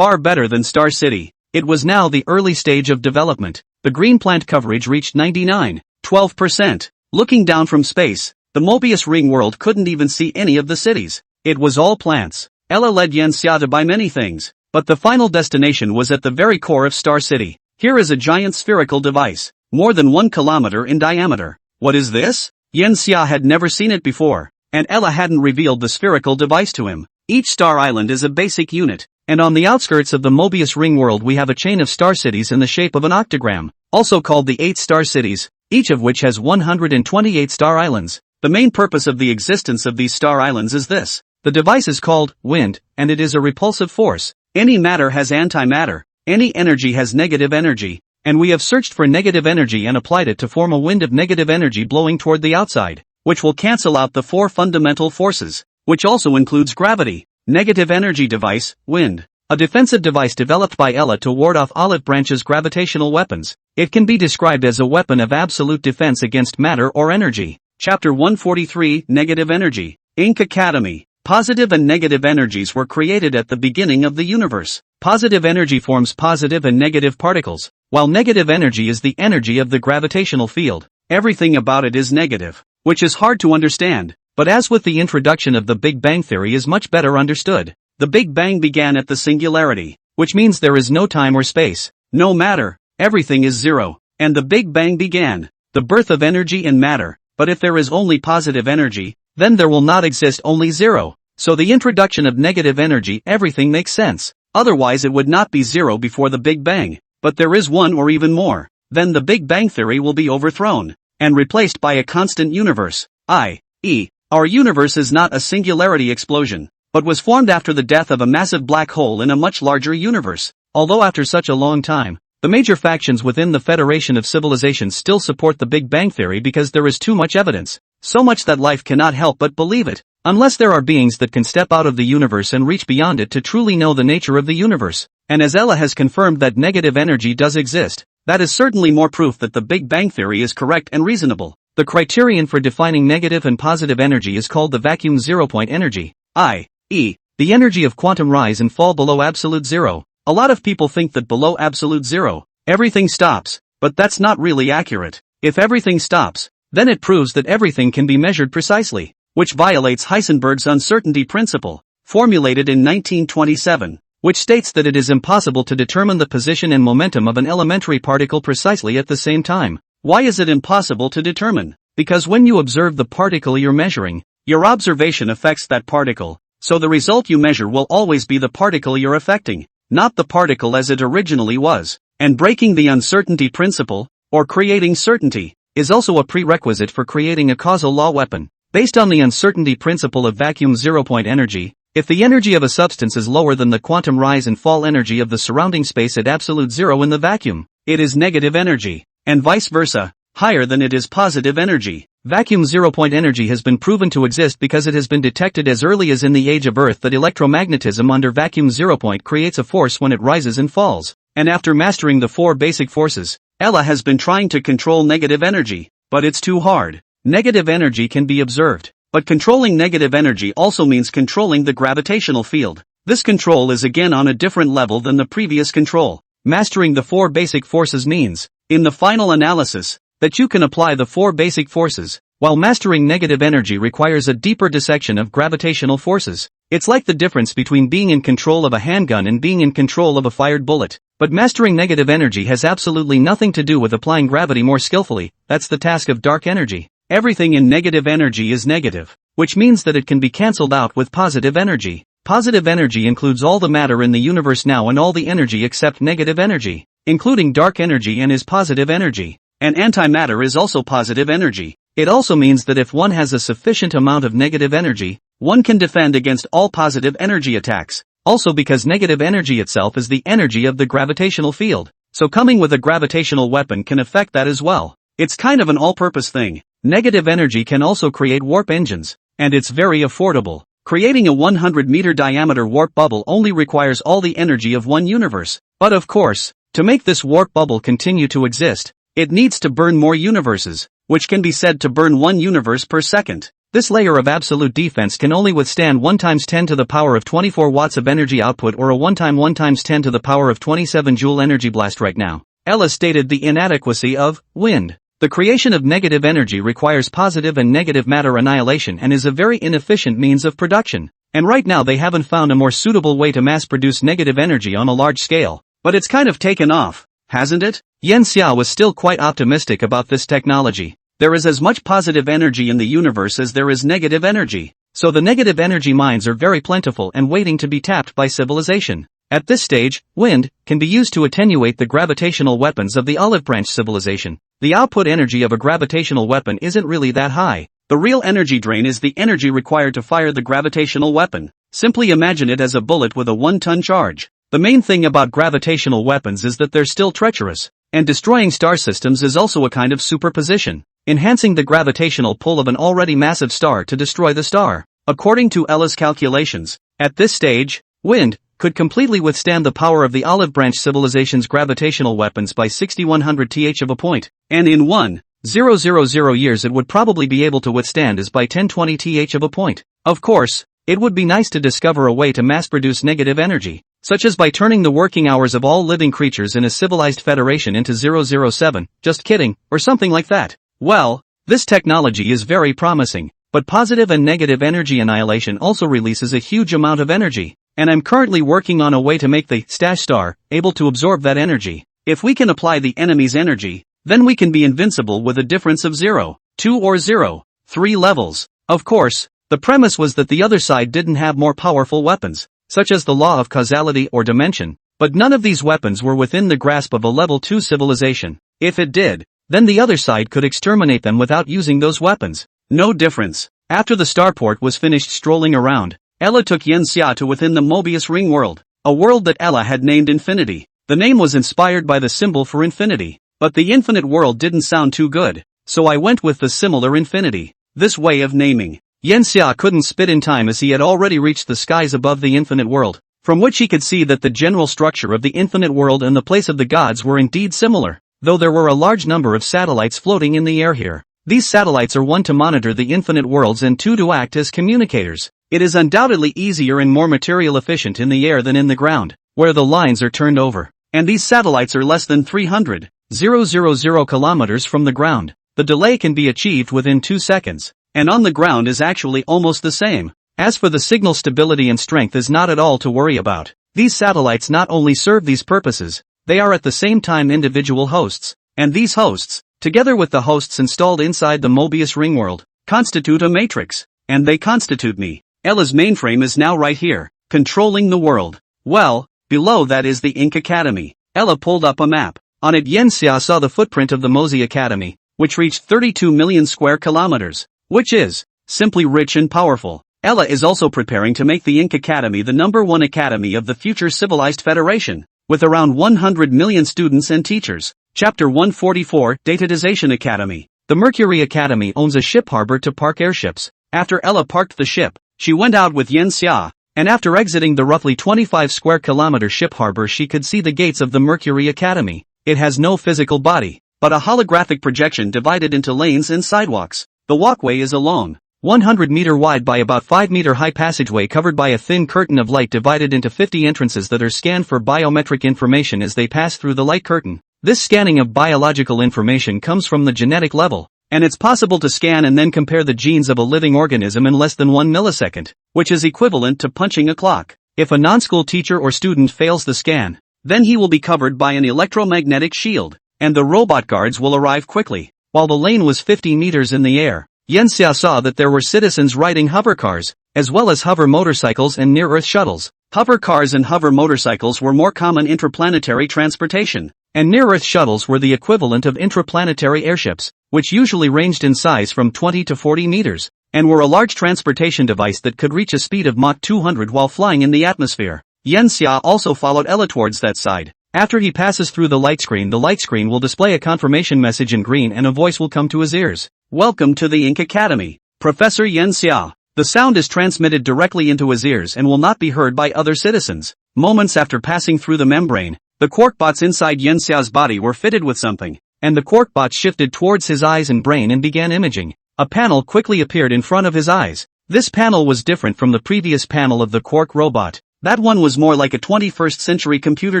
Speaker 1: better than Star City. It was now the early stage of development. The green plant coverage reached 99.12%. Looking down from space, the Mobius ring world couldn't even see any of the cities. It was all plants. Ella led Yenxia to buy many things, but the final destination was at the very core of Star City. Here is a giant spherical device, more than 1 kilometer in diameter. What is this? Yenxia had never seen it before, and Ella hadn't revealed the spherical device to him. Each star island is a basic unit, and on the outskirts of the Mobius ring world we have a chain of star cities in the shape of an octagram, also called the 8 star cities, each of which has 128 star islands. The main purpose of the existence of these star islands is this. The device is called wind, and it is a repulsive force. Any matter has antimatter, any energy has negative energy, and we have searched for negative energy and applied it to form a wind of negative energy blowing toward the outside, which will cancel out the 4 fundamental forces, which also includes gravity. Negative energy device, wind. A defensive device developed by Ella to ward off Olive Branch's gravitational weapons. It can be described as a weapon of absolute defense against matter or energy. Chapter 143, Negative Energy. Inc. Academy. Positive and negative energies were created at the beginning of the universe. Positive energy forms positive and negative particles, while negative energy is the energy of the gravitational field. Everything about it is negative, which is hard to understand, but as with the introduction of the Big Bang theory is much better understood. The Big Bang began at the singularity, which means there is no time or space, no matter, everything is zero, and the Big Bang began, the birth of energy and matter, but if there is only positive energy, then there will not exist only zero. So the introduction of negative energy, everything makes sense. Otherwise it would not be zero before the Big Bang. But there is one or even more. Then the Big Bang theory will be overthrown and replaced by a constant universe, i.e., our universe is not a singularity explosion, but was formed after the death of a massive black hole in a much larger universe. Although after such a long time, the major factions within the Federation of Civilizations still support the Big Bang theory because there is too much evidence. So much that life cannot help but believe it. Unless there are beings that can step out of the universe and reach beyond it to truly know the nature of the universe. And as Ella has confirmed that negative energy does exist, that is certainly more proof that the Big Bang theory is correct and reasonable. The criterion for defining negative and positive energy is called the vacuum zero-point energy, i.e., the energy of quantum rise and fall below absolute zero. A lot of people think that below absolute zero, everything stops, but that's not really accurate. If everything stops, then it proves that everything can be measured precisely, which violates Heisenberg's uncertainty principle, formulated in 1927, which states that it is impossible to determine the position and momentum of an elementary particle precisely at the same time. Why is it impossible to determine? Because when you observe the particle you're measuring, your observation affects that particle, so the result you measure will always be the particle you're affecting, not the particle as it originally was. And breaking the uncertainty principle, or creating certainty, is also a prerequisite for creating a causal law weapon. Based on the uncertainty principle of vacuum zero-point energy, if the energy of a substance is lower than the quantum rise and fall energy of the surrounding space at absolute zero in the vacuum, it is negative energy, and vice versa, higher than it is positive energy. Vacuum zero-point energy has been proven to exist because it has been detected as early as in the age of Earth that electromagnetism under vacuum zero-point creates a force when it rises and falls. And after mastering the 4 basic forces, Ella has been trying to control negative energy, but it's too hard. Negative energy can be observed, but controlling negative energy also means controlling the gravitational field. This control is again on a different level than the previous control. Mastering the 4 basic forces means, in the final analysis, that you can apply the 4 basic forces, while mastering negative energy requires a deeper dissection of gravitational forces. It's like the difference between being in control of a handgun and being in control of a fired bullet. But mastering negative energy has absolutely nothing to do with applying gravity more skillfully. That's the task of dark energy. Everything in negative energy is negative, which means that it can be cancelled out with positive energy. Positive energy includes all the matter in the universe now and all the energy except negative energy, including dark energy and is positive energy. And antimatter is also positive energy. It also means that if one has a sufficient amount of negative energy, one can defend against all positive energy attacks. Also because negative energy itself is the energy of the gravitational field, so coming with a gravitational weapon can affect that as well. It's kind of an all-purpose thing. Negative energy can also create warp engines, and it's very affordable. Creating a 100-meter diameter warp bubble only requires all the energy of one universe. But of course, to make this warp bubble continue to exist, it needs to burn more universes, which can be said to burn one universe per second. This layer of absolute defense can only withstand 1 × 10 to the power of 24 watts of energy output or a 1 × 10 to the power of 27 joule energy blast. Right now, Ella stated the inadequacy of wind. The creation of negative energy requires positive and negative matter annihilation and is a very inefficient means of production. And right now they haven't found a more suitable way to mass produce negative energy on a large scale. But it's kind of taken off, hasn't it? Yen Xia was still quite optimistic about this technology. There is as much positive energy in the universe as there is negative energy. So the negative energy mines are very plentiful and waiting to be tapped by civilization. At this stage, wind can be used to attenuate the gravitational weapons of the Olive Branch civilization. The output energy of a gravitational weapon isn't really that high. The real energy drain is the energy required to fire the gravitational weapon. Simply imagine it as a bullet with a 1-ton charge. The main thing about gravitational weapons is that they're still treacherous, and destroying star systems is also a kind of superposition, enhancing the gravitational pull of an already massive star to destroy the star. According to Ella's calculations, at this stage, wind could completely withstand the power of the Olive Branch civilization's gravitational weapons by 6100 th of a point, and in 1,000 years it would probably be able to withstand as by 1020 th of a point. Of course, it would be nice to discover a way to mass-produce negative energy, such as by turning the working hours of all living creatures in a civilized federation into 007, just kidding, or something like that. Well, this technology is very promising, but positive and negative energy annihilation also releases a huge amount of energy. And I'm currently working on a way to make the stash star able to absorb that energy. If we can apply the enemy's energy, then we can be invincible with a difference of 0, 2 or 0, 3 levels. Of course, the premise was that the other side didn't have more powerful weapons, such as the law of causality or dimension, but none of these weapons were within the grasp of a level 2 civilization. If it did, then the other side could exterminate them without using those weapons. No difference. After the starport was finished strolling around, Ella took Yen Xia to within the Mobius ring world, a world that Ella had named Infinity. The name was inspired by the symbol for infinity, but the infinite world didn't sound too good, so I went with the similar infinity. This way of naming. Yen Xia couldn't spit in time as he had already reached the skies above the infinite world, from which he could see that the general structure of the infinite world and the place of the gods were indeed similar, though there were a large number of satellites floating in the air here. These satellites are 1 to monitor the infinite worlds and 2 to act as communicators. It is undoubtedly easier and more material efficient in the air than in the ground, where the lines are turned over. And these satellites are less than 300,000 kilometers from the ground. The delay can be achieved within 2 seconds, and on the ground is actually almost the same. As for the signal stability and strength is not at all to worry about. These satellites not only serve these purposes, they are at the same time individual hosts, and these hosts, together with the hosts installed inside the Mobius ring world, constitute a matrix, and they constitute me. Ella's mainframe is now right here, controlling the world. Well, below that is the Ink Academy. Ella pulled up a map. On it Yen Xia saw the footprint of the Mozi Academy, which reached 32 million square kilometers, which is simply rich and powerful. Ella is also preparing to make the Ink Academy the #1 academy of the future civilized federation, with around 100 million students and teachers. Chapter 144, Datadization Academy. The Mercury Academy owns a ship harbor to park airships. After Ella parked the ship, she went out with Yen Xia, and after exiting the roughly 25 square kilometer ship harbor she could see the gates of the Mercury Academy. It has no physical body, but a holographic projection divided into lanes and sidewalks. The walkway is a long, 100-meter wide by about 5-meter high passageway covered by a thin curtain of light divided into 50 entrances that are scanned for biometric information as they pass through the light curtain. This scanning of biological information comes from the genetic level, and it's possible to scan and then compare the genes of a living organism in less than 1 millisecond, which is equivalent to punching a clock. If a non-school teacher or student fails the scan, then he will be covered by an electromagnetic shield, and the robot guards will arrive quickly. While the lane was 50 meters in the air, Yen Xia saw that there were citizens riding hover cars, as well as hover motorcycles and near-Earth shuttles. Hover cars and hover motorcycles were more common interplanetary transportation, and near-Earth shuttles were the equivalent of intraplanetary airships, which usually ranged in size from 20 to 40 meters, and were a large transportation device that could reach a speed of Mach 200 while flying in the atmosphere. Yen Xia also followed Ella towards that side. After he passes through the light screen will display a confirmation message in green and a voice will come to his ears. Welcome to the Ink Academy, Professor Yen Xia. The sound is transmitted directly into his ears and will not be heard by other citizens. Moments after passing through the membrane, the quarkbots inside Yen Xia's body were fitted with something, and the quarkbot shifted towards his eyes and brain and began imaging. A panel quickly appeared in front of his eyes. This panel was different from the previous panel of the quark robot. That one was more like a 21st century computer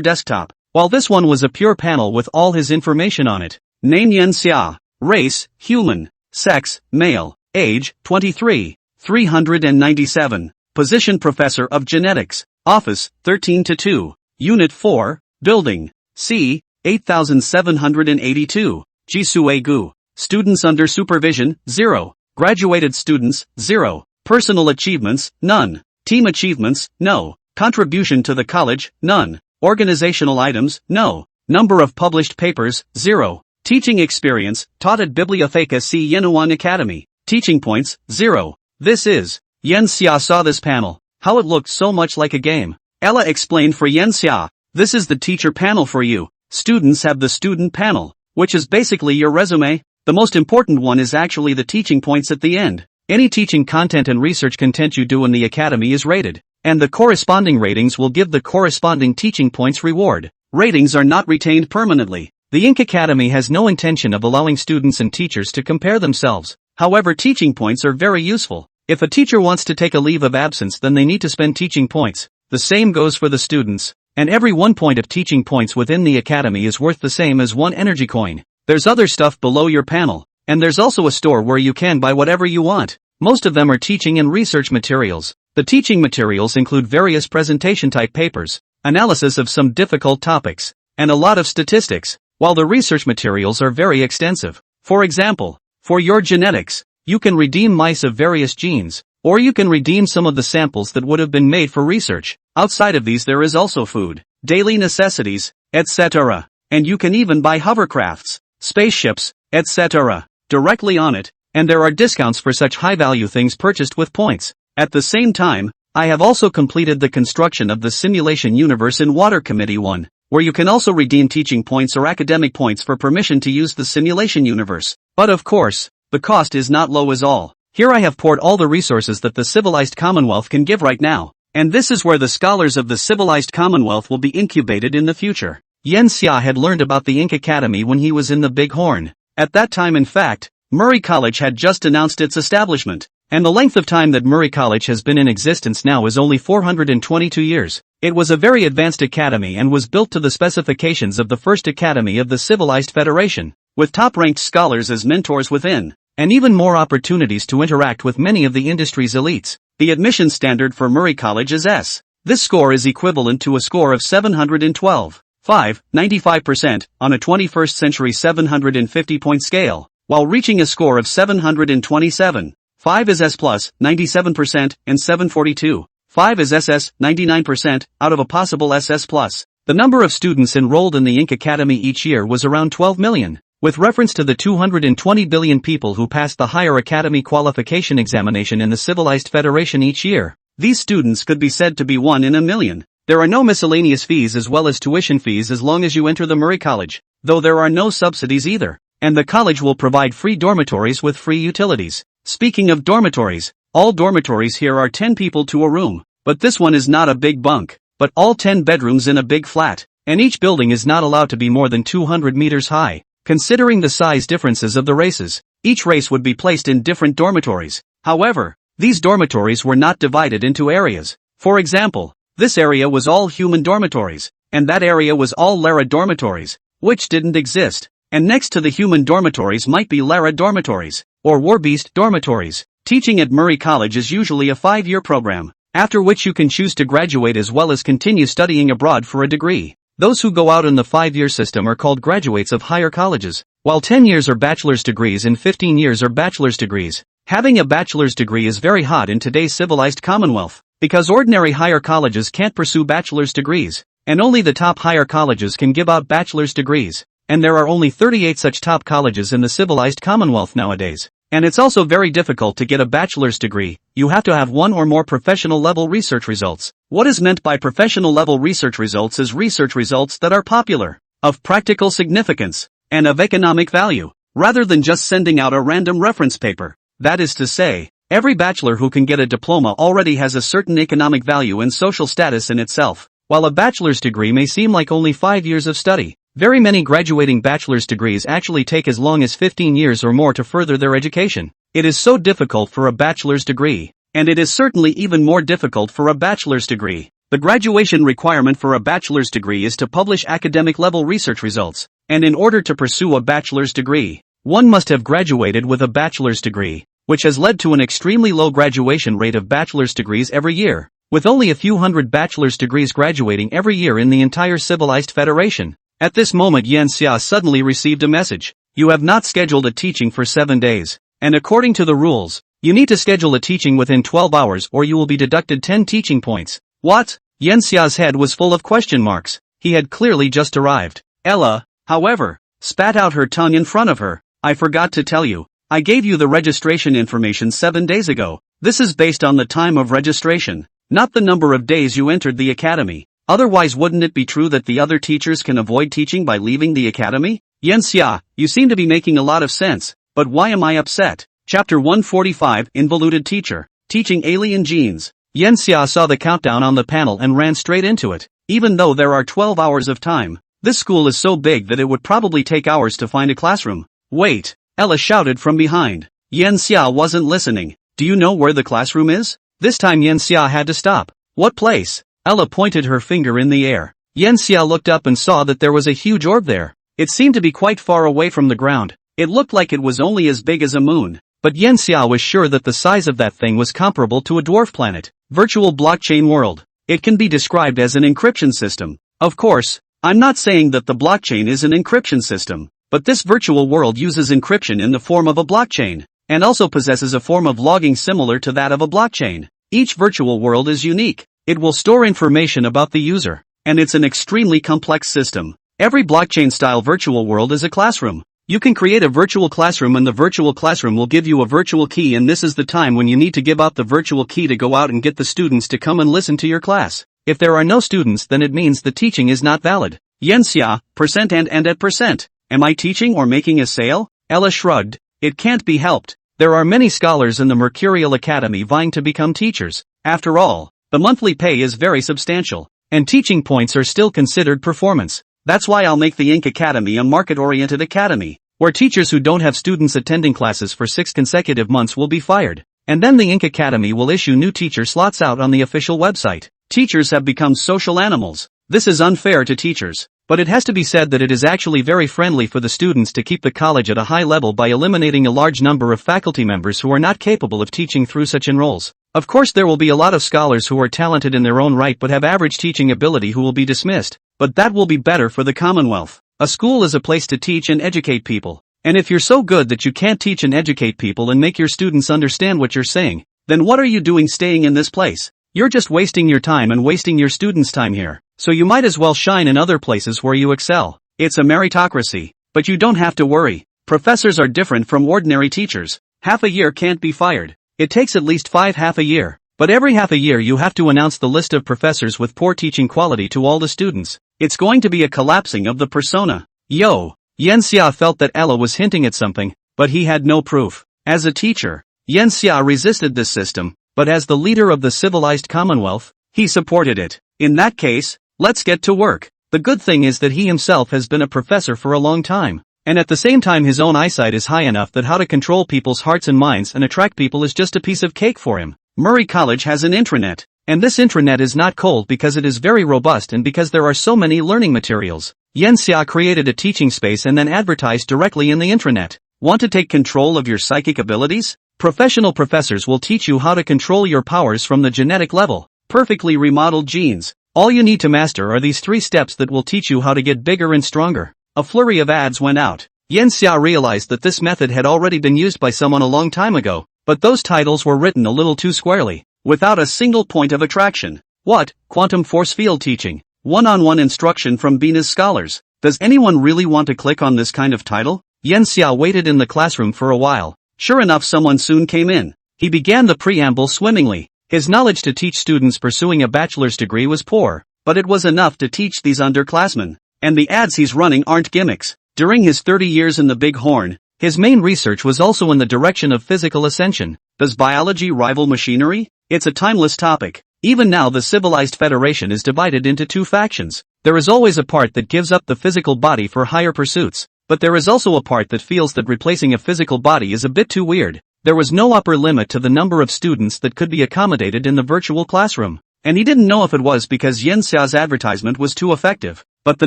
Speaker 1: desktop, while this one was a pure panel with all his information on it. Name Yen Xia. Race, human. Sex, male. Age, 23. 397. Position Professor of Genetics. Office, 13-2. Unit 4, Building. C, 8782. Jisue-gu. Students under supervision, 0. Graduated students, 0. Personal achievements, none. Team achievements, no. Contribution to the college, none. Organizational items, no. Number of published papers, 0. Teaching experience, taught at Bibliotheca C. Yenuan Academy. Teaching points, 0. This is. Yen Xia saw this panel. How it looked so much like a game. Ella explained for Yen Xia. This is the teacher panel for you. Students have the student panel, which is basically your resume. The most important one is actually the teaching points at the end. Any teaching content and research content you do in the academy is rated, and the corresponding ratings will give the corresponding teaching points reward. Ratings are not retained permanently. The Ink Academy has no intention of allowing students and teachers to compare themselves. However, teaching points are very useful. If a teacher wants to take a leave of absence, then they need to spend teaching points. The same goes for the students. And every 1 point of teaching points within the academy is worth the same as 1 energy coin. There's other stuff below your panel, and there's also a store where you can buy whatever you want. Most of them are teaching and research materials. The teaching materials include various presentation type papers, analysis of some difficult topics, and a lot of statistics, while the research materials are very extensive. For example, for your genetics, you can redeem mice of various genes, or you can redeem some of the samples that would have been made for research. Outside of these there is also food, daily necessities, etc. And you can even buy hovercrafts, spaceships, etc. directly on it, and there are discounts for such high-value things purchased with points. At the same time, I have also completed the construction of the Simulation Universe in Water Committee 1, where you can also redeem teaching points or academic points for permission to use the Simulation Universe. But of course, the cost is not low as all. Here I have poured all the resources that the civilized Commonwealth can give right now, and this is where the scholars of the civilized Commonwealth will be incubated in the future. Yen Xia had learned about the Ink Academy when he was in the Big Horn. At that time, in fact, Murray College had just announced its establishment, and the length of time that Murray College has been in existence now is only 422 years. It was a very advanced academy and was built to the specifications of the first academy of the Civilized Federation, with top-ranked scholars as mentors within, and even more opportunities to interact with many of the industry's elites. The admission standard for Murray College is S. This score is equivalent to a score of 712. 95% on a 21st century 750-point scale, while reaching a score of 727. 5 is S+, 97%, and 742. 5 is SS, 99%, out of a possible SS+. The number of students enrolled in the Ink Academy each year was around 12 million. With reference to the 220 billion people who passed the Higher Academy Qualification Examination in the Civilized Federation each year, these students could be said to be 1 in a million. There are no miscellaneous fees as well as tuition fees as long as you enter the Murray College, though there are no subsidies either, and the college will provide free dormitories with free utilities. Speaking of dormitories, all dormitories here are 10 people to a room, but this one is not a big bunk, but all 10 bedrooms in a big flat, and each building is not allowed to be more than 200 meters high. Considering the size differences of the races, each race would be placed in different dormitories. However, these dormitories were not divided into areas. For example, this area was all human dormitories, and that area was all Lara dormitories, which didn't exist. And next to the human dormitories might be Lara dormitories, or Warbeast dormitories. Teaching at Murray College is usually a 5-year program, after which you can choose to graduate as well as continue studying abroad for a degree. Those who go out in the 5-year system are called graduates of higher colleges, while 10 years are bachelor's degrees and 15 years are bachelor's degrees. Having a bachelor's degree is very hot in today's civilized Commonwealth, because ordinary higher colleges can't pursue bachelor's degrees, and only the top higher colleges can give out bachelor's degrees, and there are only 38 such top colleges in the civilized Commonwealth nowadays. And it's also very difficult to get a bachelor's degree. You have to have 1 or more professional level research results. What is meant by professional level research results is research results that are popular, of practical significance, and of economic value. rather than just sending out a random reference paper. That is to say, every bachelor who can get a diploma already has a certain economic value and social status in itself. While a bachelor's degree may seem like only 5 years of study, very many graduating bachelor's degrees actually take as long as 15 years or more to further their education. It is so difficult for a bachelor's degree, and it is certainly even more difficult for a bachelor's degree. The graduation requirement for a bachelor's degree is to publish academic-level research results, and in order to pursue a bachelor's degree, one must have graduated with a bachelor's degree, which has led to an extremely low graduation rate of bachelor's degrees every year, with only a few hundred bachelor's degrees graduating every year in the entire civilized federation. At this moment Yan Xia suddenly received a message. You have not scheduled a teaching for 7 days, and according to the rules, you need to schedule a teaching within 12 hours or you will be deducted 10 teaching points. What? Yan Xia's head was full of question marks. He had clearly just arrived. Ella, however, spat out her tongue in front of her. I forgot to tell you, I gave you the registration information 7 days ago. This is based on the time of registration, not the number of days you entered the academy. Otherwise wouldn't it be true that the other teachers can avoid teaching by leaving the academy? Yan Xia, you seem to be making a lot of sense, but why am I upset? Chapter 145 Involuted Teacher, Teaching Alien Genes. Yan Xia saw the countdown on the panel and ran straight into it. Even though there are 12 hours of time, this school is so big that it would probably take hours to find a classroom. Wait, Ella shouted from behind. Yan Xia wasn't listening. Do you know where the classroom is? This time Yan Xia had to stop. What place? Ella pointed her finger in the air. Yan Xia looked up and saw that there was a huge orb there. It seemed to be quite far away from the ground. It looked like it was only as big as a moon. But Yan Xia was sure that the size of that thing was comparable to a dwarf planet. Virtual blockchain world. It can be described as an encryption system. Of course, I'm not saying that the blockchain is an encryption system, but this virtual world uses encryption in the form of a blockchain, and also possesses a form of logging similar to that of a blockchain. Each virtual world is unique. It will store information about the user, and it's an extremely complex system. Every blockchain-style virtual world is a classroom. You can create a virtual classroom and the virtual classroom will give you a virtual key, and this is the time when you need to give out the virtual key to go out and get the students to come and listen to your class. If there are no students, then it means the teaching is not valid. Yan Xia, percent and at percent. Am I teaching or making a sale? Ella shrugged. It can't be helped. There are many scholars in the Mercurial Academy vying to become teachers. After all, the monthly pay is very substantial, and teaching points are still considered performance. That's why I'll make the Ink Academy a market-oriented academy, where teachers who don't have students attending classes for 6 consecutive months will be fired. And then the Ink Academy will issue new teacher slots out on the official website. Teachers have become social animals. This is unfair to teachers. But it has to be said that it is actually very friendly for the students to keep the college at a high level by eliminating a large number of faculty members who are not capable of teaching through such enrolls. Of course there will be a lot of scholars who are talented in their own right but have average teaching ability who will be dismissed. But that will be better for the Commonwealth. A school is a place to teach and educate people. And if you're so good that you can't teach and educate people and make your students understand what you're saying, then what are you doing staying in this place? You're just wasting your time and wasting your students' time here. So you might as well shine in other places where you excel. It's a meritocracy. But you don't have to worry. Professors are different from ordinary teachers. Half a year can't be fired. It takes at least 5 half a year. But every half a year you have to announce the list of professors with poor teaching quality to all the students. It's going to be a collapsing of the persona. Yo! Yan Xia felt that Ella was hinting at something, but he had no proof. As a teacher, Yan Xia resisted this system, but as the leader of the civilized Commonwealth, he supported it. In that case, let's get to work. The good thing is that he himself has been a professor for a long time, and at the same time his own eyesight is high enough that how to control people's hearts and minds and attract people is just a piece of cake for him. Murray College has an intranet, and this intranet is not cold because it is very robust and because there are so many learning materials. Yan Xia created a teaching space and then advertised directly in the intranet. Want to take control of your psychic abilities? Professional professors will teach you how to control your powers from the genetic level. Perfectly remodeled genes. All you need to master are these 3 steps that will teach you how to get bigger and stronger. A flurry of ads went out. Yan Xia realized that this method had already been used by someone a long time ago, but those titles were written a little too squarely, without a single point of attraction. What? Quantum force field teaching. One-on-one instruction from Venus scholars. Does anyone really want to click on this kind of title? Yan Xia waited in the classroom for a while. Sure enough, someone soon came in. He began the preamble swimmingly. His knowledge to teach students pursuing a bachelor's degree was poor, but it was enough to teach these underclassmen. And the ads he's running aren't gimmicks. During his 30 years in the Big Horn, His main research was also in the direction of physical ascension. Does biology rival machinery? It's a timeless topic. Even now the civilized federation is divided into two factions. There is always a part that gives up the physical body for higher pursuits, but there is also a part that feels that replacing a physical body is a bit too weird. There was no upper limit to the number of students that could be accommodated in the virtual classroom, and he didn't know if it was because Yen Xia's advertisement was too effective, but the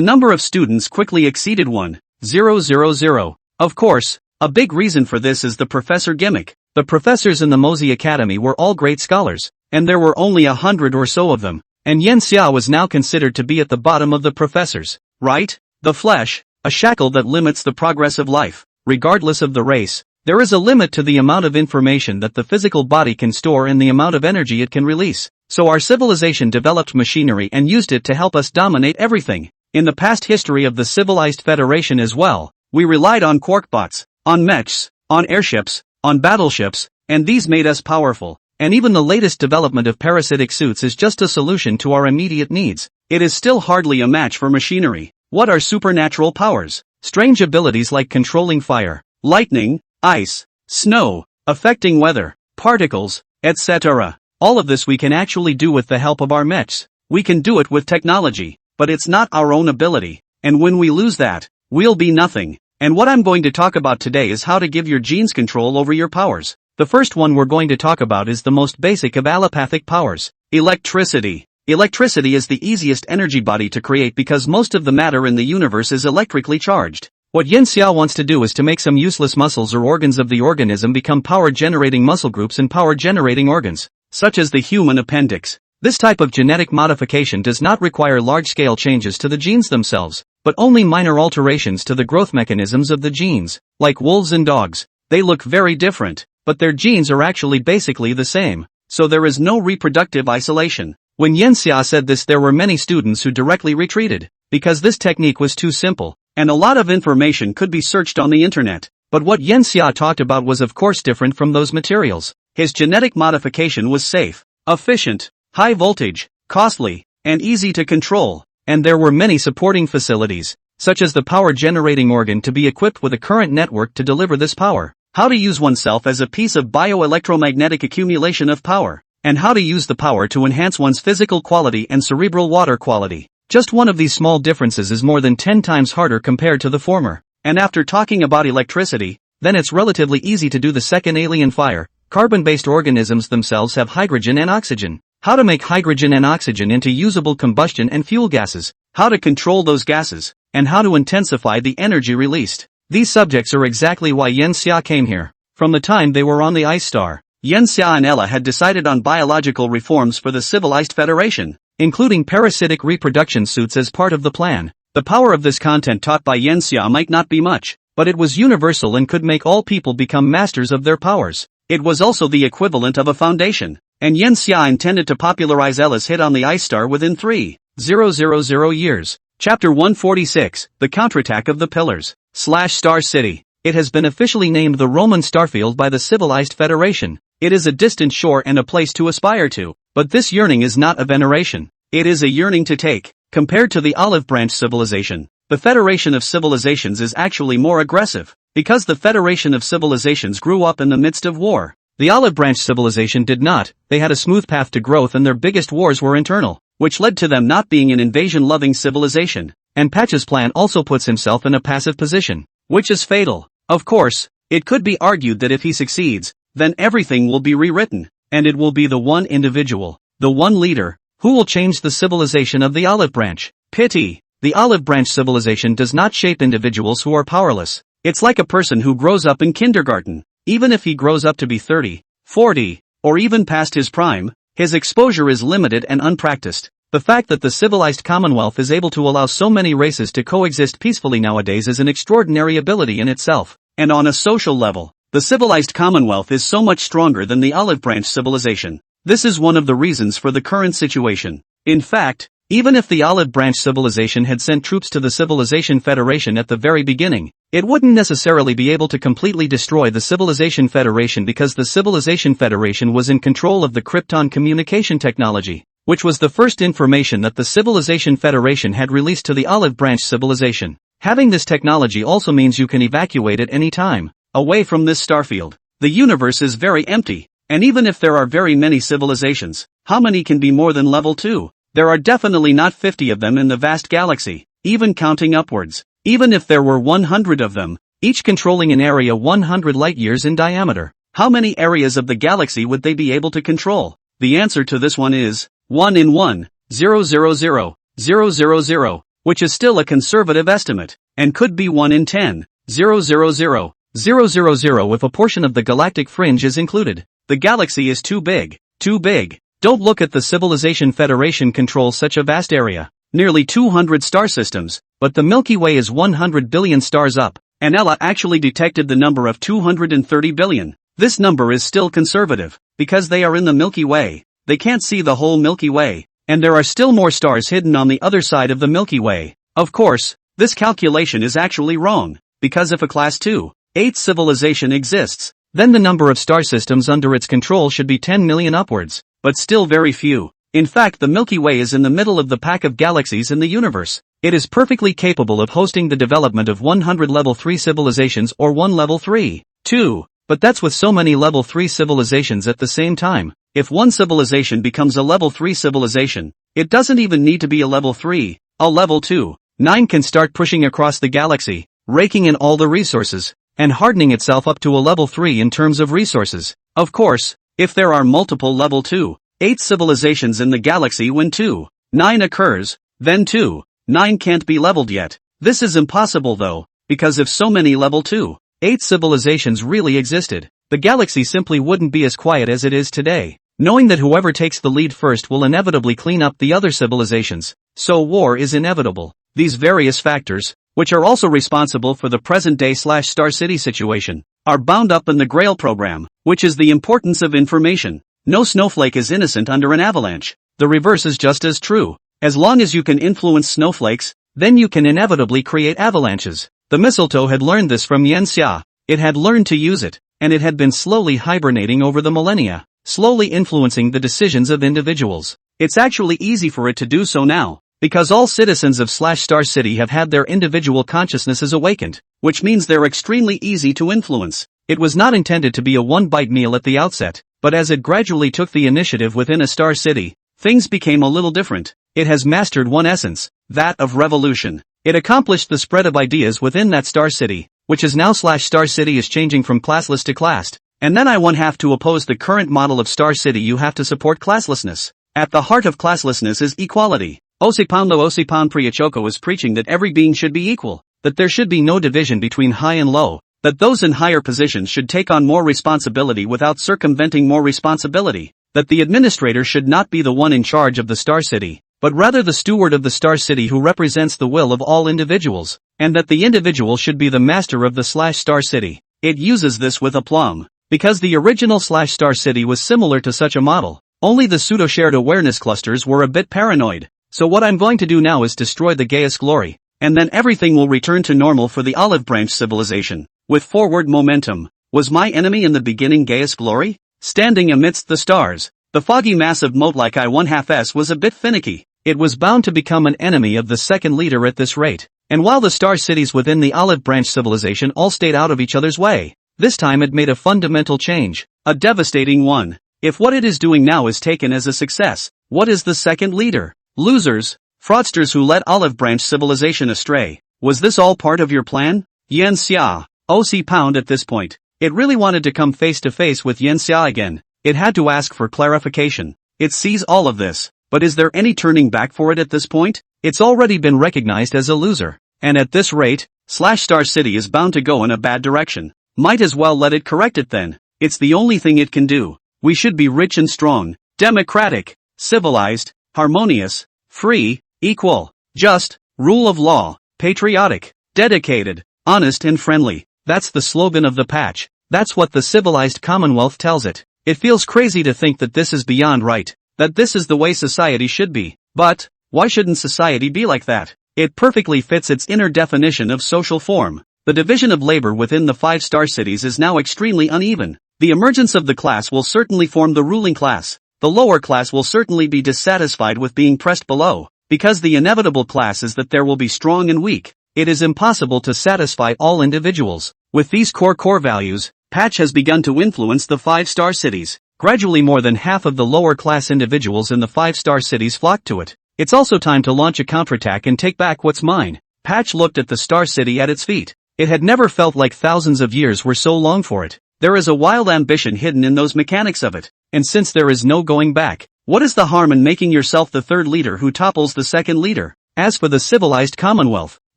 Speaker 1: number of students quickly exceeded 1,000. Of course, a big reason for this is the professor gimmick. The professors in the Mozi Academy were all great scholars, and there were only 100 or so of them, and Yen Xia was now considered to be at the bottom of the professors. Right? The flesh, a shackle that limits the progress of life, regardless of the race. There is a limit to the amount of information that the physical body can store and the amount of energy it can release. So our civilization developed machinery and used it to help us dominate everything. In the past history of the civilized federation as well, we relied on quarkbots, on mechs, on airships, on battleships, and these made us powerful. And even the latest development of parasitic suits is just a solution to our immediate needs. It is still hardly a match for machinery. What are supernatural powers? Strange abilities like controlling fire, lightning, ice, snow, affecting weather, particles, etc. All of this we can actually do with the help of our mechs. We can do it with technology, but it's not our own ability. And when we lose that, we'll be nothing. And what I'm going to talk about today is how to give your genes control over your powers. The first one we're going to talk about is the most basic of allopathic powers, electricity. Electricity is the easiest energy body to create because most of the matter in the universe is electrically charged. What Yen Xia wants to do is to make some useless muscles or organs of the organism become power-generating muscle groups and power-generating organs, such as the human appendix. This type of genetic modification does not require large-scale changes to the genes themselves, but only minor alterations to the growth mechanisms of the genes. Like wolves and dogs, they look very different, but their genes are actually basically the same, so there is no reproductive isolation. When Yen Xia said this, there were many students who directly retreated, because this technique was too simple, and a lot of information could be searched on the internet. But what Yen Xia talked about was of course different from those materials. His genetic modification was safe, efficient, high voltage, costly, and easy to control, and there were many supporting facilities, such as the power-generating organ to be equipped with a current network to deliver this power, how to use oneself as a piece of bioelectromagnetic accumulation of power, and how to use the power to enhance one's physical quality and cerebral water quality. Just one of these small differences is more than 10 times harder compared to the former. And after talking about electricity, then it's relatively easy to do the second, alien fire. Carbon-based organisms themselves have hydrogen and oxygen. How to make hydrogen and oxygen into usable combustion and fuel gases, how to control those gases, and how to intensify the energy released. These subjects are exactly why Yen Xia came here. From the time they were on the Ice Star, Yen Xia and Ella had decided on biological reforms for the civilized federation, including parasitic reproduction suits as part of the plan. The power of this content taught by Yen Xia might not be much, but it was universal and could make all people become masters of their powers. It was also the equivalent of a foundation, and Yen Xia intended to popularize Ella's hit on the Ice Star within 3,000 years. Chapter 146, The Counterattack of the Pillars, / Star City. It has been officially named the Roman Starfield by the Civilized Federation. It is a distant shore and a place to aspire to, but this yearning is not a veneration. It is a yearning to take. Compared to the Olive Branch civilization, the Federation of Civilizations is actually more aggressive, because the Federation of Civilizations grew up in the midst of war. The Olive Branch civilization did not. They had a smooth path to growth and their biggest wars were internal, which led to them not being an invasion-loving civilization. And Patch's plan also puts himself in a passive position, which is fatal. Of course, it could be argued that if he succeeds, then everything will be rewritten, and it will be the one individual, the one leader, who will change the civilization of the Olive Branch. Pity. The Olive Branch civilization does not shape individuals who are powerless. It's like a person who grows up in kindergarten. Even if he grows up to be 30, 40, or even past his prime, his exposure is limited and unpracticed. The fact that the civilized Commonwealth is able to allow so many races to coexist peacefully nowadays is an extraordinary ability in itself. And on a social level, the civilized Commonwealth is so much stronger than the Olive Branch civilization. This is one of the reasons for the current situation. In fact, even if the Olive Branch civilization had sent troops to the Civilization Federation at the very beginning, it wouldn't necessarily be able to completely destroy the Civilization Federation because the Civilization Federation was in control of the Krypton communication technology, which was the first information that the Civilization Federation had released to the Olive Branch civilization. Having this technology also means you can evacuate at any time. away from this starfield. The universe is very empty, and even if there are very many civilizations, how many can be more than level 2? There are definitely not 50 of them in the vast galaxy, even counting upwards. Even if there were 100 of them, each controlling an area 100 light-years in diameter, how many areas of the galaxy would they be able to control? The answer to this one is 1 in 1,000,000, which is still a conservative estimate, and could be 1 in 10,000,000 if a portion of the galactic fringe is included. The galaxy is too big, too big. Don't look at the Civilization Federation controls such a vast area, nearly 200 star systems, but the Milky Way is 100 billion stars up, and Ella actually detected the number of 230 billion. This number is still conservative, because they are in the Milky Way. They can't see the whole Milky Way, and there are still more stars hidden on the other side of the Milky Way. Of course, this calculation is actually wrong, because if a class 2/8 civilization exists, then the number of star systems under its control should be 10 million upwards, but still very few. In fact, the Milky Way is in the middle of the pack of galaxies in the universe. It is perfectly capable of hosting the development of 100 level 3 civilizations or 1 level 3, 2. But that's with so many level 3 civilizations at the same time. If one civilization becomes a level 3 civilization, it doesn't even need to be a level 3, a level 2. 9 can start pushing across the galaxy, raking in all the resources, and hardening itself up to a level 3 in terms of resources. Of course, if there are multiple level 2/8 civilizations in the galaxy when 2/9 occurs, then 2/9 can't be leveled yet. This is impossible though, because if so many level 2/8 civilizations really existed, the galaxy simply wouldn't be as quiet as it is today, knowing that whoever takes the lead first will inevitably clean up the other civilizations, so war is inevitable. These various factors, which are also responsible for the present-day Star City situation, are bound up in the Grail program, which is the importance of information. No snowflake is innocent under an avalanche. The reverse is just as true. As long as you can influence snowflakes, then you can inevitably create avalanches. The mistletoe had learned this from Yanxia. It had learned to use it, and it had been slowly hibernating over the millennia, slowly influencing the decisions of individuals. It's actually easy for it to do so now, because all citizens of Star City have had their individual consciousnesses awakened, which means they're extremely easy to influence. It was not intended to be a one-bite meal at the outset, but as it gradually took the initiative within a Star City, things became a little different. It has mastered one essence, that of revolution. It accomplished the spread of ideas within that Star City, which is now Star City is changing from classless to classed. And then I won't have to oppose the current model of Star City. You have to support classlessness. At the heart of classlessness is equality. Osipan Priachoko is preaching that every being should be equal, that there should be no division between high and low, that those in higher positions should take on more responsibility without circumventing more responsibility, that the administrator should not be the one in charge of the Star City, but rather the steward of the Star City who represents the will of all individuals, and that the individual should be the master of the Star City. It uses this with aplomb, because the original Star City was similar to such a model, only the pseudo-shared awareness clusters were a bit paranoid. So what I'm going to do now is destroy the Gaius Glory, and then everything will return to normal for the Olive Branch civilization, with forward momentum. Was my enemy in the beginning Gaius Glory? Standing amidst the stars, the foggy massive mote like I1/2S was a bit finicky. It was bound to become an enemy of the second leader at this rate, and while the star cities within the Olive Branch civilization all stayed out of each other's way, this time it made a fundamental change, a devastating one. If what it is doing now is taken as a success, what is the second leader? Losers, fraudsters who led Olive Branch civilization astray. Was this all part of your plan? Yanxia, OC Pound at this point. It really wanted to come face to face with Yanxia again. It had to ask for clarification. It sees all of this, but is there any turning back for it at this point? It's already been recognized as a loser, and at this rate, Star City is bound to go in a bad direction. Might as well let it correct it then. It's the only thing it can do. We should be rich and strong, democratic, civilized, harmonious, free, equal, just, rule of law, patriotic, dedicated, honest and friendly. That's the slogan of the patch. That's what the civilized Commonwealth tells it. It feels crazy to think that this is beyond right, that this is the way society should be. But, why shouldn't society be like that? It perfectly fits its inner definition of social form. The division of labor within the 5-star cities is now extremely uneven. The emergence of the class will certainly form the ruling class. The lower class will certainly be dissatisfied with being pressed below, because the inevitable class is that there will be strong and weak. It is impossible to satisfy all individuals. With these core values, Patch has begun to influence the 5-star cities. Gradually more than half of the lower-class individuals in the 5-star cities flock to it. It's also time to launch a counterattack and take back what's mine. Patch looked at the star city at its feet. It had never felt like thousands of years were so long for it. There is a wild ambition hidden in those mechanics of it. And since there is no going back, what is the harm in making yourself the third leader who topples the second leader? As for the civilized Commonwealth,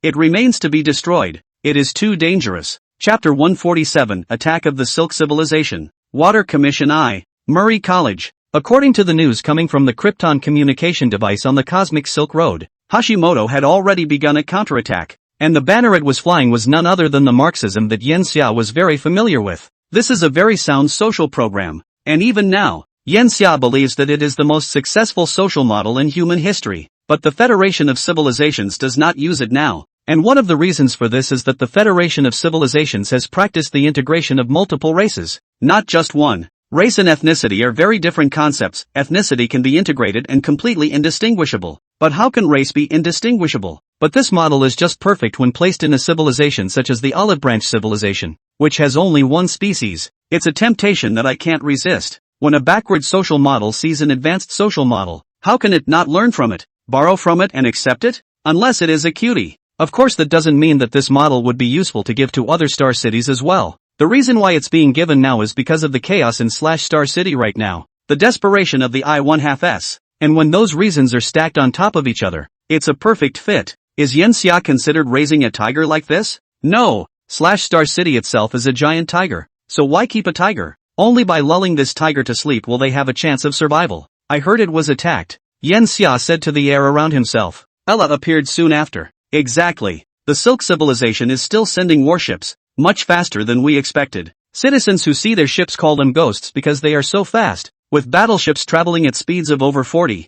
Speaker 1: it remains to be destroyed. It is too dangerous. Chapter 147, Attack of the Silk Civilization. Water Commission I. Murray College. According to the news coming from the Krypton communication device on the Cosmic Silk Road, Hashimoto had already begun a counterattack, and the banner it was flying was none other than the Marxism that Yen Xia was very familiar with. This is a very sound social program, and even now, Yen Xia believes that it is the most successful social model in human history, but the Federation of Civilizations does not use it now, and one of the reasons for this is that the Federation of Civilizations has practiced the integration of multiple races, not just one. Race and ethnicity are very different concepts. Ethnicity can be integrated and completely indistinguishable. But how can race be indistinguishable? But this model is just perfect when placed in a civilization such as the Olive Branch civilization, which has only one species. It's a temptation that I can't resist. When a backward social model sees an advanced social model, how can it not learn from it, borrow from it and accept it? Unless it is a cutie. Of course that doesn't mean that this model would be useful to give to other star cities as well. The reason why it's being given now is because of the chaos in Star City right now, the desperation of the I-1/2s, and when those reasons are stacked on top of each other, it's a perfect fit. Is Yen Xia considered raising a tiger like this? No. Star City itself is a giant tiger, so why keep a tiger? Only by lulling this tiger to sleep will they have a chance of survival. I heard it was attacked, Yen Xia said to the air around himself. Ella appeared soon after. Exactly. The Silk Civilization is still sending warships. Much faster than we expected. Citizens who see their ships call them ghosts because they are so fast, with battleships traveling at speeds of over 40,000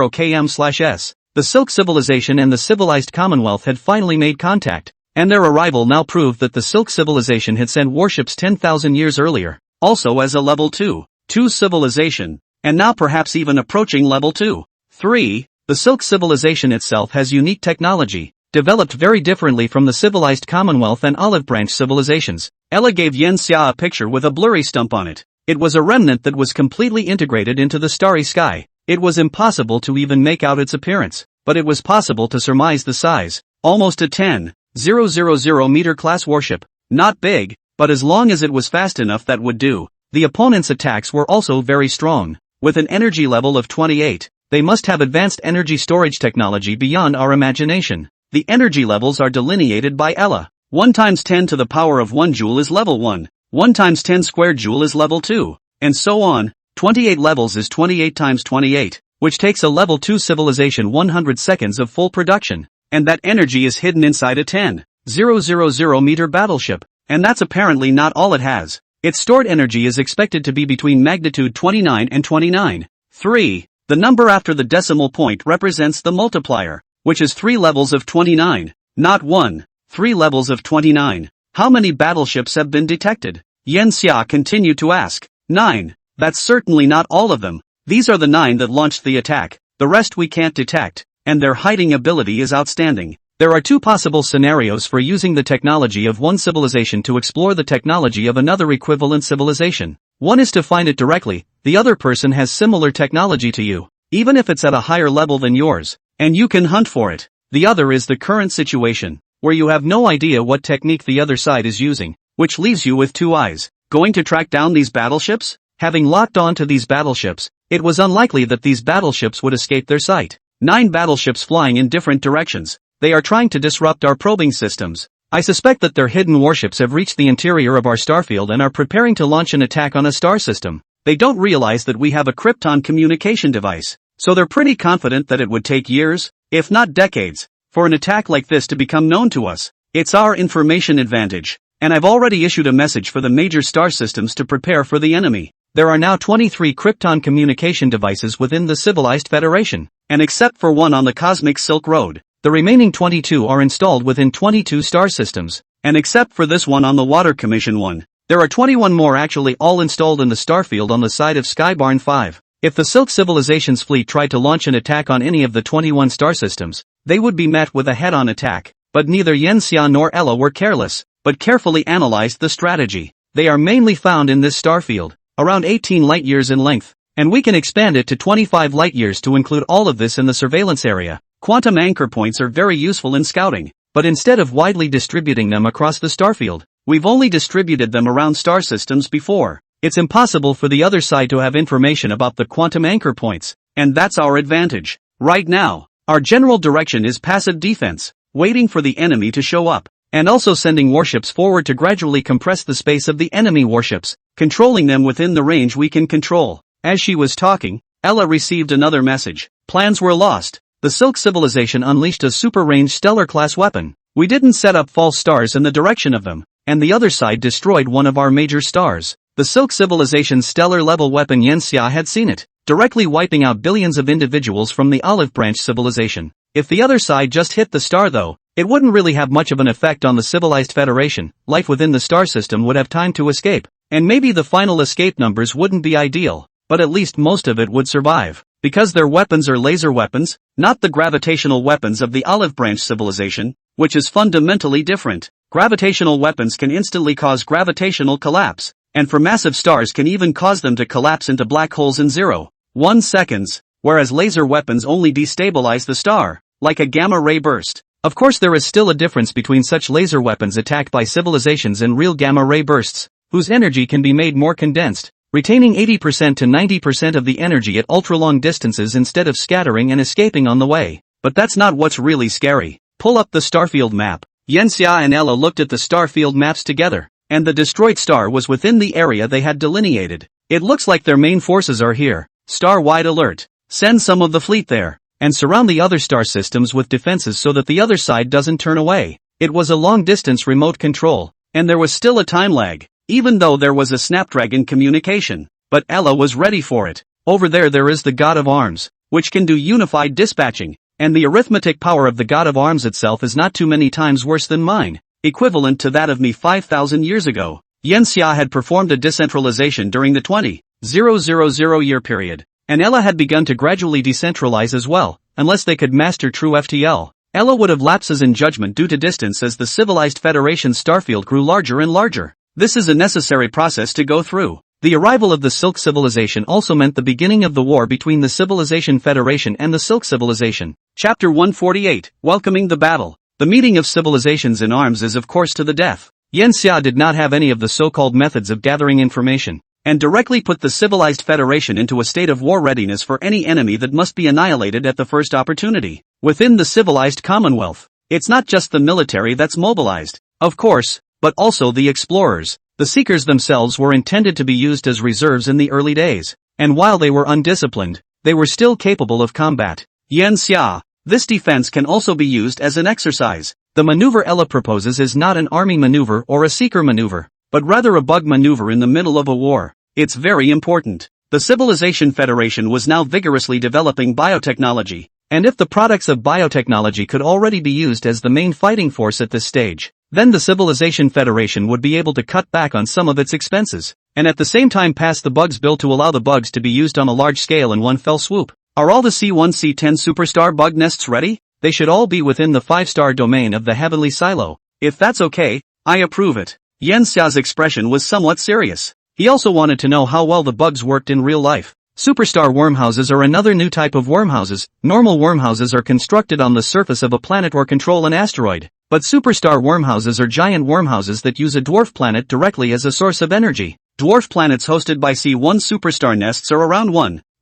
Speaker 1: km/s. The Silk Civilization and the civilized Commonwealth had finally made contact, and their arrival now proved that the Silk Civilization had sent warships 10,000 years earlier, also as a level 2 civilization, and now perhaps even approaching level 2. 3. The Silk Civilization itself has unique technology, developed very differently from the civilized Commonwealth and Olive Branch civilizations. Ella gave Yen Xia a picture with a blurry stump on it. It was a remnant that was completely integrated into the starry sky. It was impossible to even make out its appearance, but it was possible to surmise the size. Almost a 10,000 meter class warship. Not big, but as long as it was fast enough that would do. The opponent's attacks were also very strong. With an energy level of 28, they must have advanced energy storage technology beyond our imagination. The energy levels are delineated by Ella. 1 times 10 to the power of 1 joule is level 1. 1 times 10 squared joule is level 2. And so on. 28 levels is 28 times 28, which takes a level 2 civilization 100 seconds of full production. And that energy is hidden inside a 10,000 meter battleship. And that's apparently not all it has. Its stored energy is expected to be between magnitude 29 and 29. 3. The number after the decimal point represents the multiplier, which is 3 levels of 29, not 1, 3 levels of 29. How many battleships have been detected? Yen Xia continued to ask. 9. That's certainly not all of them. These are the 9 that launched the attack. The rest we can't detect, and their hiding ability is outstanding. There are 2 possible scenarios for using the technology of one civilization to explore the technology of another equivalent civilization. One is to find it directly, the other person has similar technology to you, even if it's at a higher level than yours, and you can hunt for it. The other is the current situation, where you have no idea what technique the other side is using, which leaves you with 2 eyes. Going to track down these battleships? Having locked on to these battleships, it was unlikely that these battleships would escape their sight. 9 battleships flying in different directions. They are trying to disrupt our probing systems. I suspect that their hidden warships have reached the interior of our starfield and are preparing to launch an attack on a star system. They don't realize that we have a Krypton communication device, so they're pretty confident that it would take years, if not decades, for an attack like this to become known to us. It's our information advantage, and I've already issued a message for the major star systems to prepare for the enemy. There are now 23 Krypton communication devices within the Civilized Federation, and except for one on the Cosmic Silk Road, the remaining 22 are installed within 22 star systems, and except for this one on the Water Commission one, there are 21 more actually all installed in the starfield on the side of Skybarn 5. If the Silk Civilization's fleet tried to launch an attack on any of the 21 star systems, they would be met with a head-on attack, but neither Yen Xia nor Ella were careless. but carefully analyzed the strategy. They are mainly found in this star field, around 18 light-years in length, and we can expand it to 25 light-years to include all of this in the surveillance area. Quantum anchor points are very useful in scouting, but instead of widely distributing them across the starfield, we've only distributed them around star systems before. It's impossible for the other side to have information about the quantum anchor points, and that's our advantage. Right now, our general direction is passive defense, waiting for the enemy to show up, and also sending warships forward to gradually compress the space of the enemy warships, controlling them within the range we can control. As she was talking, Ella received another message. Plans were lost. The Silk civilization unleashed a super-range stellar-class weapon. We didn't set up false stars in the direction of them, and the other side destroyed one of our major stars. The Silk civilization's stellar-level weapon Yenxia had seen it, directly wiping out billions of individuals from the Olive Branch civilization. If the other side just hit the star though, it wouldn't really have much of an effect on the civilized federation. Life within the star system would have time to escape, and maybe the final escape numbers wouldn't be ideal, but at least most of it would survive. Because their weapons are laser weapons, not the gravitational weapons of the Olive Branch civilization, which is fundamentally different. Gravitational weapons can instantly cause gravitational collapse, and for massive stars can even cause them to collapse into black holes in 0.1 seconds, whereas laser weapons only destabilize the star, like a gamma-ray burst. Of course there is still a difference between such laser weapons attacked by civilizations and real gamma-ray bursts, whose energy can be made more condensed, retaining 80% to 90% of the energy at ultra-long distances instead of scattering and escaping on the way. But that's not what's really scary. Pull up the starfield map. Yenxia and Ella looked at the starfield maps together, and the destroyed star was within the area they had delineated. It looks like their main forces are here. Star-wide alert. Send some of the fleet there, and surround the other star systems with defenses so that the other side doesn't turn away. It was a long-distance remote control, and there was still a time lag, even though there was a Snapdragon communication. But Ella was ready for it. Over there is the God of Arms, which can do unified dispatching, and the arithmetic power of the God of Arms itself is not too many times worse than mine, equivalent to that of me 5,000 years ago. Yenxia had performed a decentralization during the 20,000 year period, and Ella had begun to gradually decentralize as well. Unless they could master true FTL, Ella would have lapses in judgment due to distance as the civilized Federation's starfield grew larger and larger. This is a necessary process to go through. The arrival of the Silk civilization also meant the beginning of the war between the Civilization Federation and the Silk civilization. Chapter 148, Welcoming the Battle. The meeting of civilizations in arms is of course to the death. Yenxia did not have any of the so-called methods of gathering information, and directly put the civilized federation into a state of war readiness for any enemy that must be annihilated at the first opportunity. Within the civilized Commonwealth, it's not just the military that's mobilized, of course, but also the explorers. The Seekers themselves were intended to be used as reserves in the early days, and while they were undisciplined, they were still capable of combat. Yenxia, this defense can also be used as an exercise. The maneuver Ella proposes is not an army maneuver or a Seeker maneuver, but rather a bug maneuver in the middle of a war. It's very important. The Civilization Federation was now vigorously developing biotechnology, and if the products of biotechnology could already be used as the main fighting force at this stage, then the Civilization Federation would be able to cut back on some of its expenses, and at the same time pass the bugs bill to allow the bugs to be used on a large scale in one fell swoop. Are all the C1 C10 superstar bug nests ready? They should all be within the 5-star domain of the Heavenly Silo. If that's okay, I approve it. Yenxia's expression was somewhat serious. He also wanted to know how well the bugs worked in real life. Superstar wormhouses are another new type of wormhouses. Normal wormhouses are constructed on the surface of a planet or control an asteroid, but superstar wormhouses are giant wormhouses that use a dwarf planet directly as a source of energy. Dwarf planets hosted by C1 superstar nests are around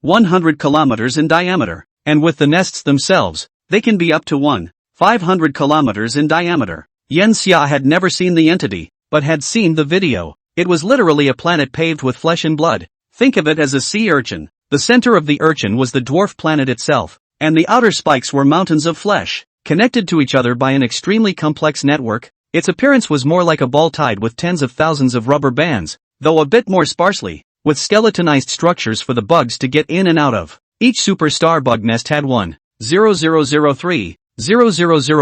Speaker 1: 100 kilometers in diameter, and with the nests themselves, they can be up to 500 kilometers in diameter. Yenxia had never seen the entity, but had seen the video. It was literally a planet paved with flesh and blood. Think of it as a sea urchin. The center of the urchin was the dwarf planet itself, and the outer spikes were mountains of flesh, connected to each other by an extremely complex network. Its appearance was more like a ball tied with tens of thousands of rubber bands, though a bit more sparsely, with skeletonized structures for the bugs to get in and out of. Each superstar bug nest had 1,000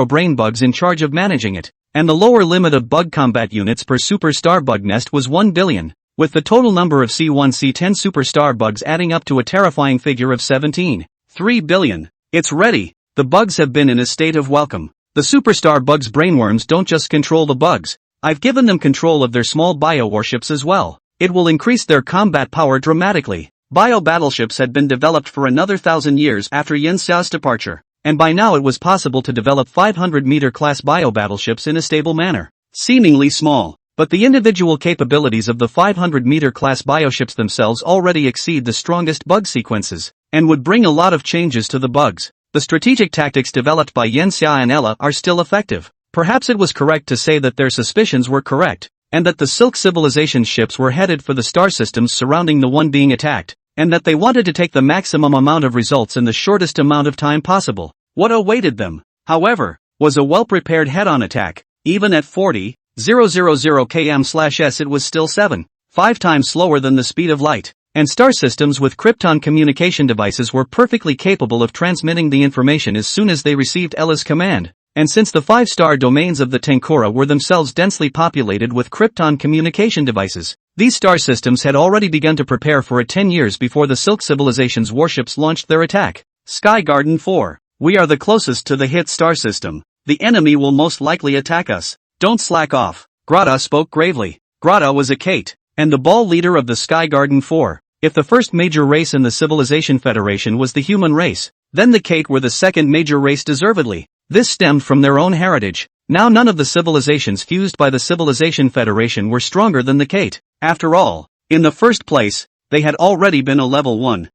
Speaker 1: brain bugs in charge of managing it, and the lower limit of bug combat units per superstar bug nest was 1 billion, with the total number of C1 C10 superstar bugs adding up to a terrifying figure of 17.3 billion. It's ready. The bugs have been in a state of welcome. The superstar bugs' brainworms don't just control the bugs, I've given them control of their small bio-warships as well. It will increase their combat power dramatically. Bio-battleships had been developed for another 1,000 years after Yen Xiao's departure, and by now it was possible to develop 500-meter class bio-battleships in a stable manner. Seemingly small, but the individual capabilities of the 500-meter class bioships themselves already exceed the strongest bug sequences, and would bring a lot of changes to the bugs. The strategic tactics developed by Yen Xia and Ella are still effective. Perhaps it was correct to say that their suspicions were correct, and that the Silk Civilization's ships were headed for the star systems surrounding the one being attacked, and that they wanted to take the maximum amount of results in the shortest amount of time possible. What awaited them, however, was a well-prepared head-on attack. Even at 40,000 km/s it was still 7.5 times slower than the speed of light, and star systems with Krypton communication devices were perfectly capable of transmitting the information as soon as they received Ella's command. And since the 5-star domains of the Tenkura were themselves densely populated with Krypton communication devices, these star systems had already begun to prepare for it 10 years before the Silk Civilization's warships launched their attack. Sky Garden 4. We are the closest to the hit star system. The enemy will most likely attack us. Don't slack off. Grata spoke gravely. Grata was a Kate, and the ball leader of the Sky Garden 4. If the first major race in the Civilization Federation was the human race, then the Kate were the second major race deservedly. This stemmed from their own heritage. Now none of the civilizations fused by the Civilization Federation were stronger than the Kate. After all, in the first place, they had already been a level 1-9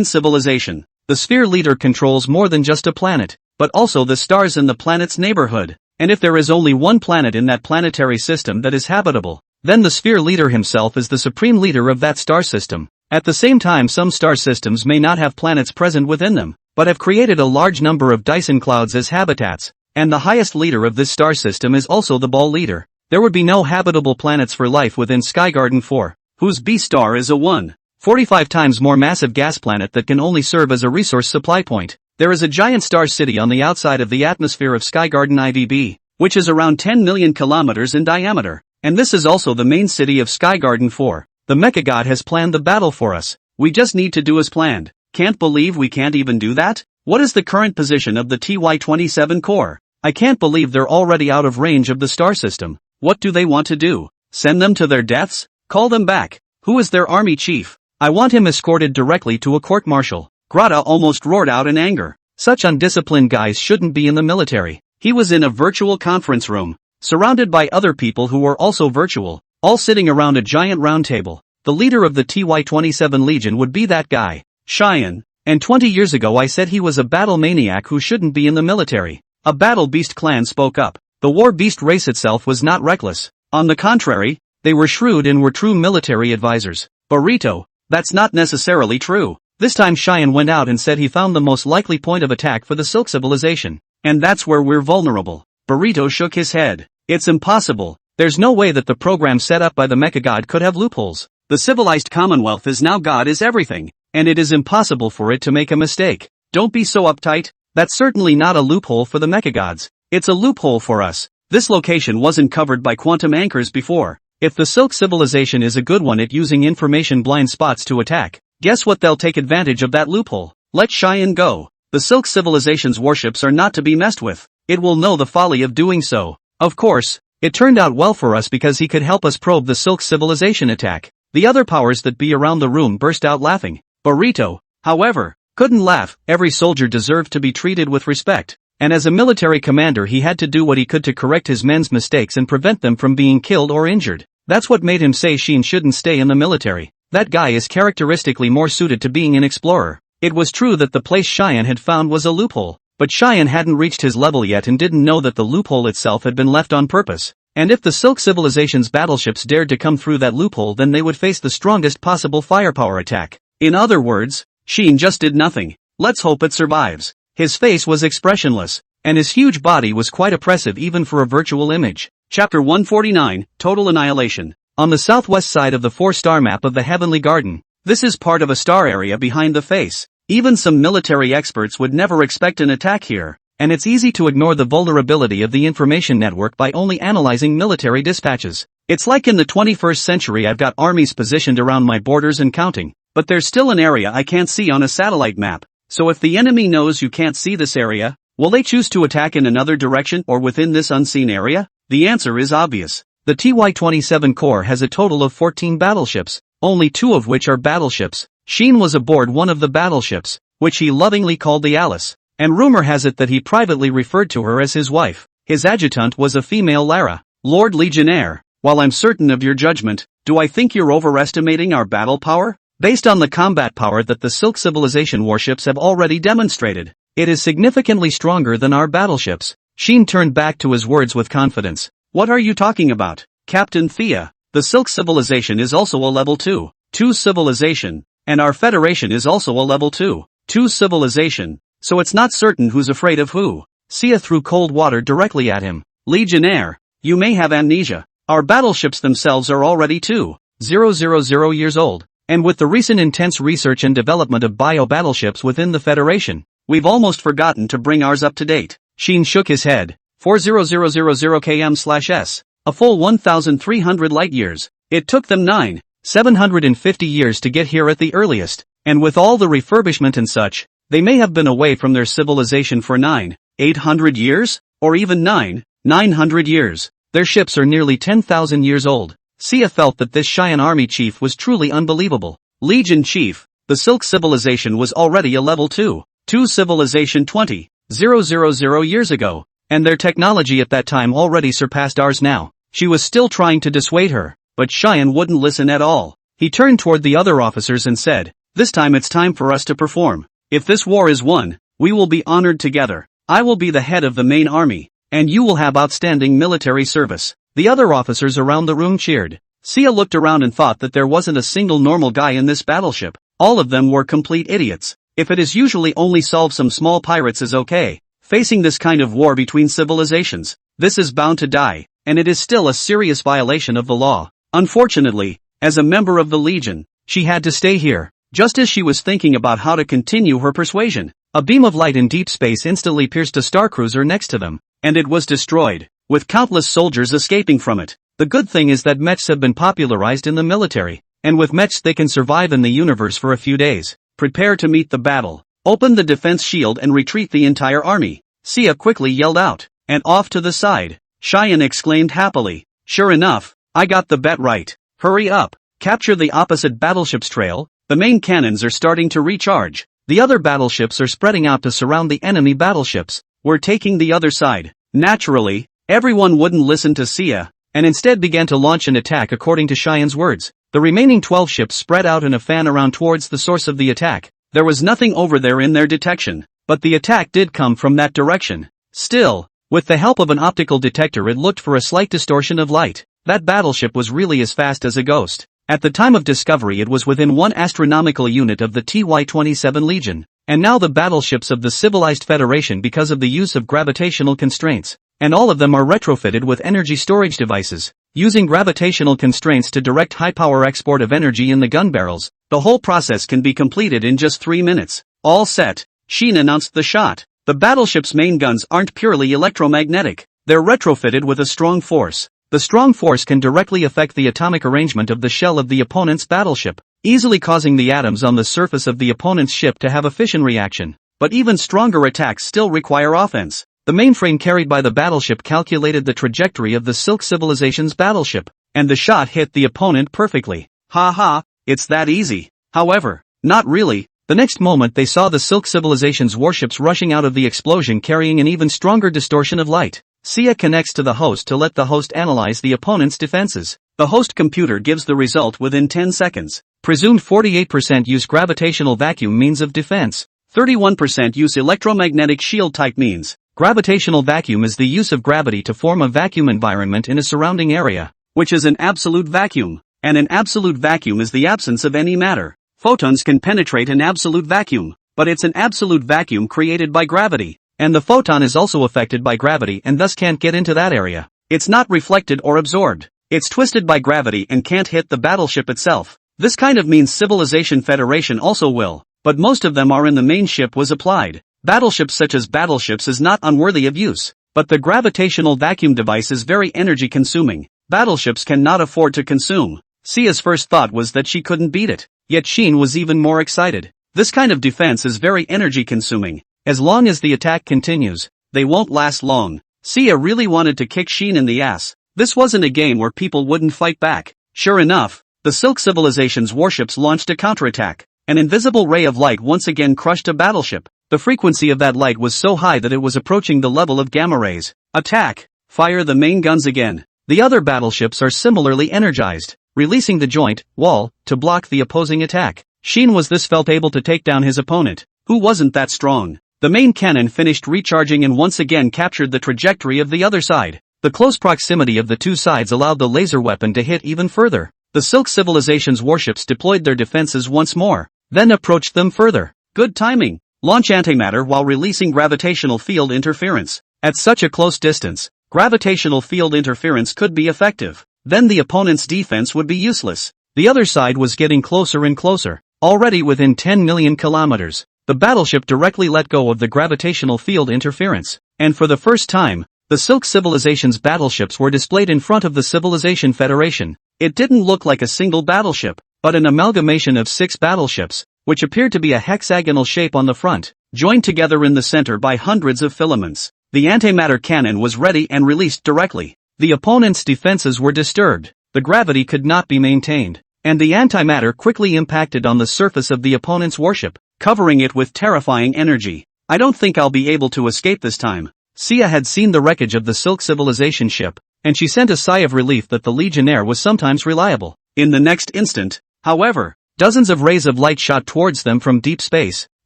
Speaker 1: civilization. The sphere leader controls more than just a planet, but also the stars in the planet's neighborhood. And if there is only one planet in that planetary system that is habitable, then the sphere leader himself is the supreme leader of that star system. At the same time, some star systems may not have planets present within them, but have created a large number of Dyson clouds as habitats, and the highest leader of this star system is also the ball leader. There would be no habitable planets for life within Sky Garden 4, whose B star is a 1.45 times more massive gas planet that can only serve as a resource supply point. There is a giant star city on the outside of the atmosphere of Sky Garden IVB, which is around 10 million kilometers in diameter, and this is also the main city of Sky Garden 4. The Mecha God has planned the battle for us. We just need to do as planned. Can't believe we can't even do that? What is the current position of the TY-27 core? I can't believe they're already out of range of the star system. What do they want to do? Send them to their deaths? Call them back. Who is their army chief? I want him escorted directly to a court-martial. Grata almost roared out in anger. Such undisciplined guys shouldn't be in the military. He was in a virtual conference room, surrounded by other people who were also virtual, all sitting around a giant round table. The leader of the TY-27 Legion would be that guy, Cheyenne, and 20 years ago I said he was a battle maniac who shouldn't be in the military. A battle beast clan spoke up. The war beast race itself was not reckless. On the contrary, they were shrewd and were true military advisors. Burrito, that's not necessarily true. This time Cheyenne went out and said he found the most likely point of attack for the Silk Civilization. And that's where we're vulnerable. Burrito shook his head. It's impossible. There's no way that the program set up by the Mecha God could have loopholes. The civilized Commonwealth is now God is everything, and it is impossible for it to make a mistake. Don't be so uptight. That's certainly not a loophole for the Mecha Gods. It's a loophole for us. This location wasn't covered by quantum anchors before. If the Silk Civilization is a good one at using information blind spots to attack, guess what? They'll take advantage of that loophole. Let Cheyenne go. The Silk Civilization's warships are not to be messed with. It will know the folly of doing so. Of course, it turned out well for us because he could help us probe the Silk Civilization attack. The other powers that be around the room burst out laughing. Burrito, however, couldn't laugh. Every soldier deserved to be treated with respect, and as a military commander he had to do what he could to correct his men's mistakes and prevent them from being killed or injured. That's what made him say Sheen shouldn't stay in the military. That guy is characteristically more suited to being an explorer. It was true that the place Cheyenne had found was a loophole, but Cheyenne hadn't reached his level yet and didn't know that the loophole itself had been left on purpose. And if the Silk Civilization's battleships dared to come through that loophole, then they would face the strongest possible firepower attack. In other words, Sheen just did nothing. Let's hope it survives. His face was expressionless, and his huge body was quite oppressive even for a virtual image. Chapter 149, Total Annihilation. On the southwest side of the 4-star map of the Heavenly Garden, this is part of a star area behind the face. Even some military experts would never expect an attack here, and it's easy to ignore the vulnerability of the information network by only analyzing military dispatches. It's like in the 21st century I've got armies positioned around my borders and counting, but there's still an area I can't see on a satellite map. So if the enemy knows you can't see this area, will they choose to attack in another direction or within this unseen area? The answer is obvious. The TY-27 Corps has a total of 14 battleships, only 2 of which are battleships. Sheen was aboard one of the battleships, which he lovingly called the Alice, and rumor has it that he privately referred to her as his wife. His adjutant was a female Lara. Lord Legionnaire, while I'm certain of your judgment, do I think you're overestimating our battle power? Based on the combat power that the Silk Civilization warships have already demonstrated, it is significantly stronger than our battleships. Sheen turned back to his words with confidence. What are you talking about, Captain Thea? The Silk Civilization is also a level 2 civilization, and our Federation is also a level 2 civilization, so it's not certain who's afraid of who. Sia threw cold water directly at him. Legionnaire, you may have amnesia. Our battleships themselves are already 2,000 years old, and with the recent intense research and development of bio-battleships within the Federation, we've almost forgotten to bring ours up to date. Sheen shook his head. 40000 km/s, a full 1,300 light-years. It took them 9,750 years to get here at the earliest, and with all the refurbishment and such, they may have been away from their civilization for 9,800 years? Or even 900 years. Their ships are nearly 10,000 years old. Sia felt that this Cheyenne army chief was truly unbelievable. Legion chief, the Silk Civilization was already a level 2 civilization 20,000 years ago, and their technology at that time already surpassed ours now. She was still trying to dissuade her, but Cheyenne wouldn't listen at all. He turned toward the other officers and said, this time it's time for us to perform. If this war is won, we will be honored together. I will be the head of the main army, and you will have outstanding military service. The other officers around the room cheered. Sia looked around and thought that there wasn't a single normal guy in this battleship. All of them were complete idiots. If it is usually only solve some small pirates is okay, facing this kind of war between civilizations, this is bound to die, and it is still a serious violation of the law. Unfortunately, as a member of the Legion, she had to stay here. Just as she was thinking about how to continue her persuasion, a beam of light in deep space instantly pierced a starcruiser next to them, and it was destroyed, with countless soldiers escaping from it. The good thing is that mechs have been popularized in the military, and with mechs they can survive in the universe for a few days. Prepare to meet the battle. Open the defense shield and retreat the entire army. Sia quickly yelled out, and off to the side. Cheyenne exclaimed happily. Sure enough, I got the bet right. Hurry up. Capture the opposite battleship's trail. The main cannons are starting to recharge. The other battleships are spreading out to surround the enemy battleships. We're taking the other side. Naturally, everyone wouldn't listen to Sia, and instead began to launch an attack according to Cheyenne's words. The remaining 12 ships spread out in a fan around towards the source of the attack. There was nothing over there in their detection, but the attack did come from that direction. Still, with the help of an optical detector it looked for a slight distortion of light. That battleship was really as fast as a ghost. At the time of discovery it was within 1 astronomical unit of the TY-27 Legion, and now the battleships of the Civilized Federation because of the use of gravitational constraints, and all of them are retrofitted with energy storage devices, using gravitational constraints to direct high-power export of energy in the gun barrels. The whole process can be completed in just 3 minutes. All set, Sheen announced the shot. The battleship's main guns aren't purely electromagnetic, they're retrofitted with a strong force. The strong force can directly affect the atomic arrangement of the shell of the opponent's battleship, easily causing the atoms on the surface of the opponent's ship to have a fission reaction. But even stronger attacks still require offense. The mainframe carried by the battleship calculated the trajectory of the Silk Civilization's battleship, and the shot hit the opponent perfectly. Ha ha, it's that easy. However, not really. The next moment they saw the Silk Civilization's warships rushing out of the explosion carrying an even stronger distortion of light. Sia connects to the host to let the host analyze the opponent's defenses. The host computer gives the result within 10 seconds. Presumed 48% use gravitational vacuum means of defense. 31% use electromagnetic shield type means. Gravitational vacuum is the use of gravity to form a vacuum environment in a surrounding area, which is an absolute vacuum, and an absolute vacuum is the absence of any matter. Photons can penetrate an absolute vacuum, but it's an absolute vacuum created by gravity, and the photon is also affected by gravity and thus can't get into that area. It's not reflected or absorbed. It's twisted by gravity and can't hit the battleship itself. This kind of means Civilization Federation also will, but most of them are in the main ship was applied. Battleships such as battleships is not unworthy of use, but the gravitational vacuum device is very energy consuming. Battleships cannot afford to consume. Sia's first thought was that she couldn't beat it, yet Sheen was even more excited. This kind of defense is very energy consuming. As long as the attack continues, they won't last long. Sia really wanted to kick Sheen in the ass, This wasn't a game where people wouldn't fight back. Sure enough, the Silk Civilization's warships launched a counterattack. An invisible ray of light once again crushed a battleship. The frequency of that light was so high that it was approaching the level of gamma rays. Attack! Fire the main guns again. The other battleships are similarly energized, releasing the joint wall to block the opposing attack. Sheen was this felt able to take down his opponent, who wasn't that strong. The main cannon finished recharging and once again captured the trajectory of the other side. The close proximity of the two sides allowed the laser weapon to hit even further. The Silk Civilization's warships deployed their defenses once more, then approached them further. Good timing. Launch antimatter while releasing gravitational field interference. At such a close distance, gravitational field interference could be effective. Then the opponent's defense would be useless. The other side was getting closer and closer, already within 10 million kilometers. The battleship directly let go of the gravitational field interference, and for the first time, the Silk Civilization's battleships were displayed in front of the Civilization Federation. It didn't look like a single battleship, but an amalgamation of 6 battleships, which appeared to be a hexagonal shape on the front, joined together in the center by hundreds of filaments. The antimatter cannon was ready and released directly. The opponent's defenses were disturbed, the gravity could not be maintained, and the antimatter quickly impacted on the surface of the opponent's warship, covering it with terrifying energy. I don't think I'll be able to escape this time. Sia had seen the wreckage of the Silk Civilization ship, and she sent a sigh of relief that the Legionnaire was sometimes reliable. In the next instant, however, dozens of rays of light shot towards them from deep space,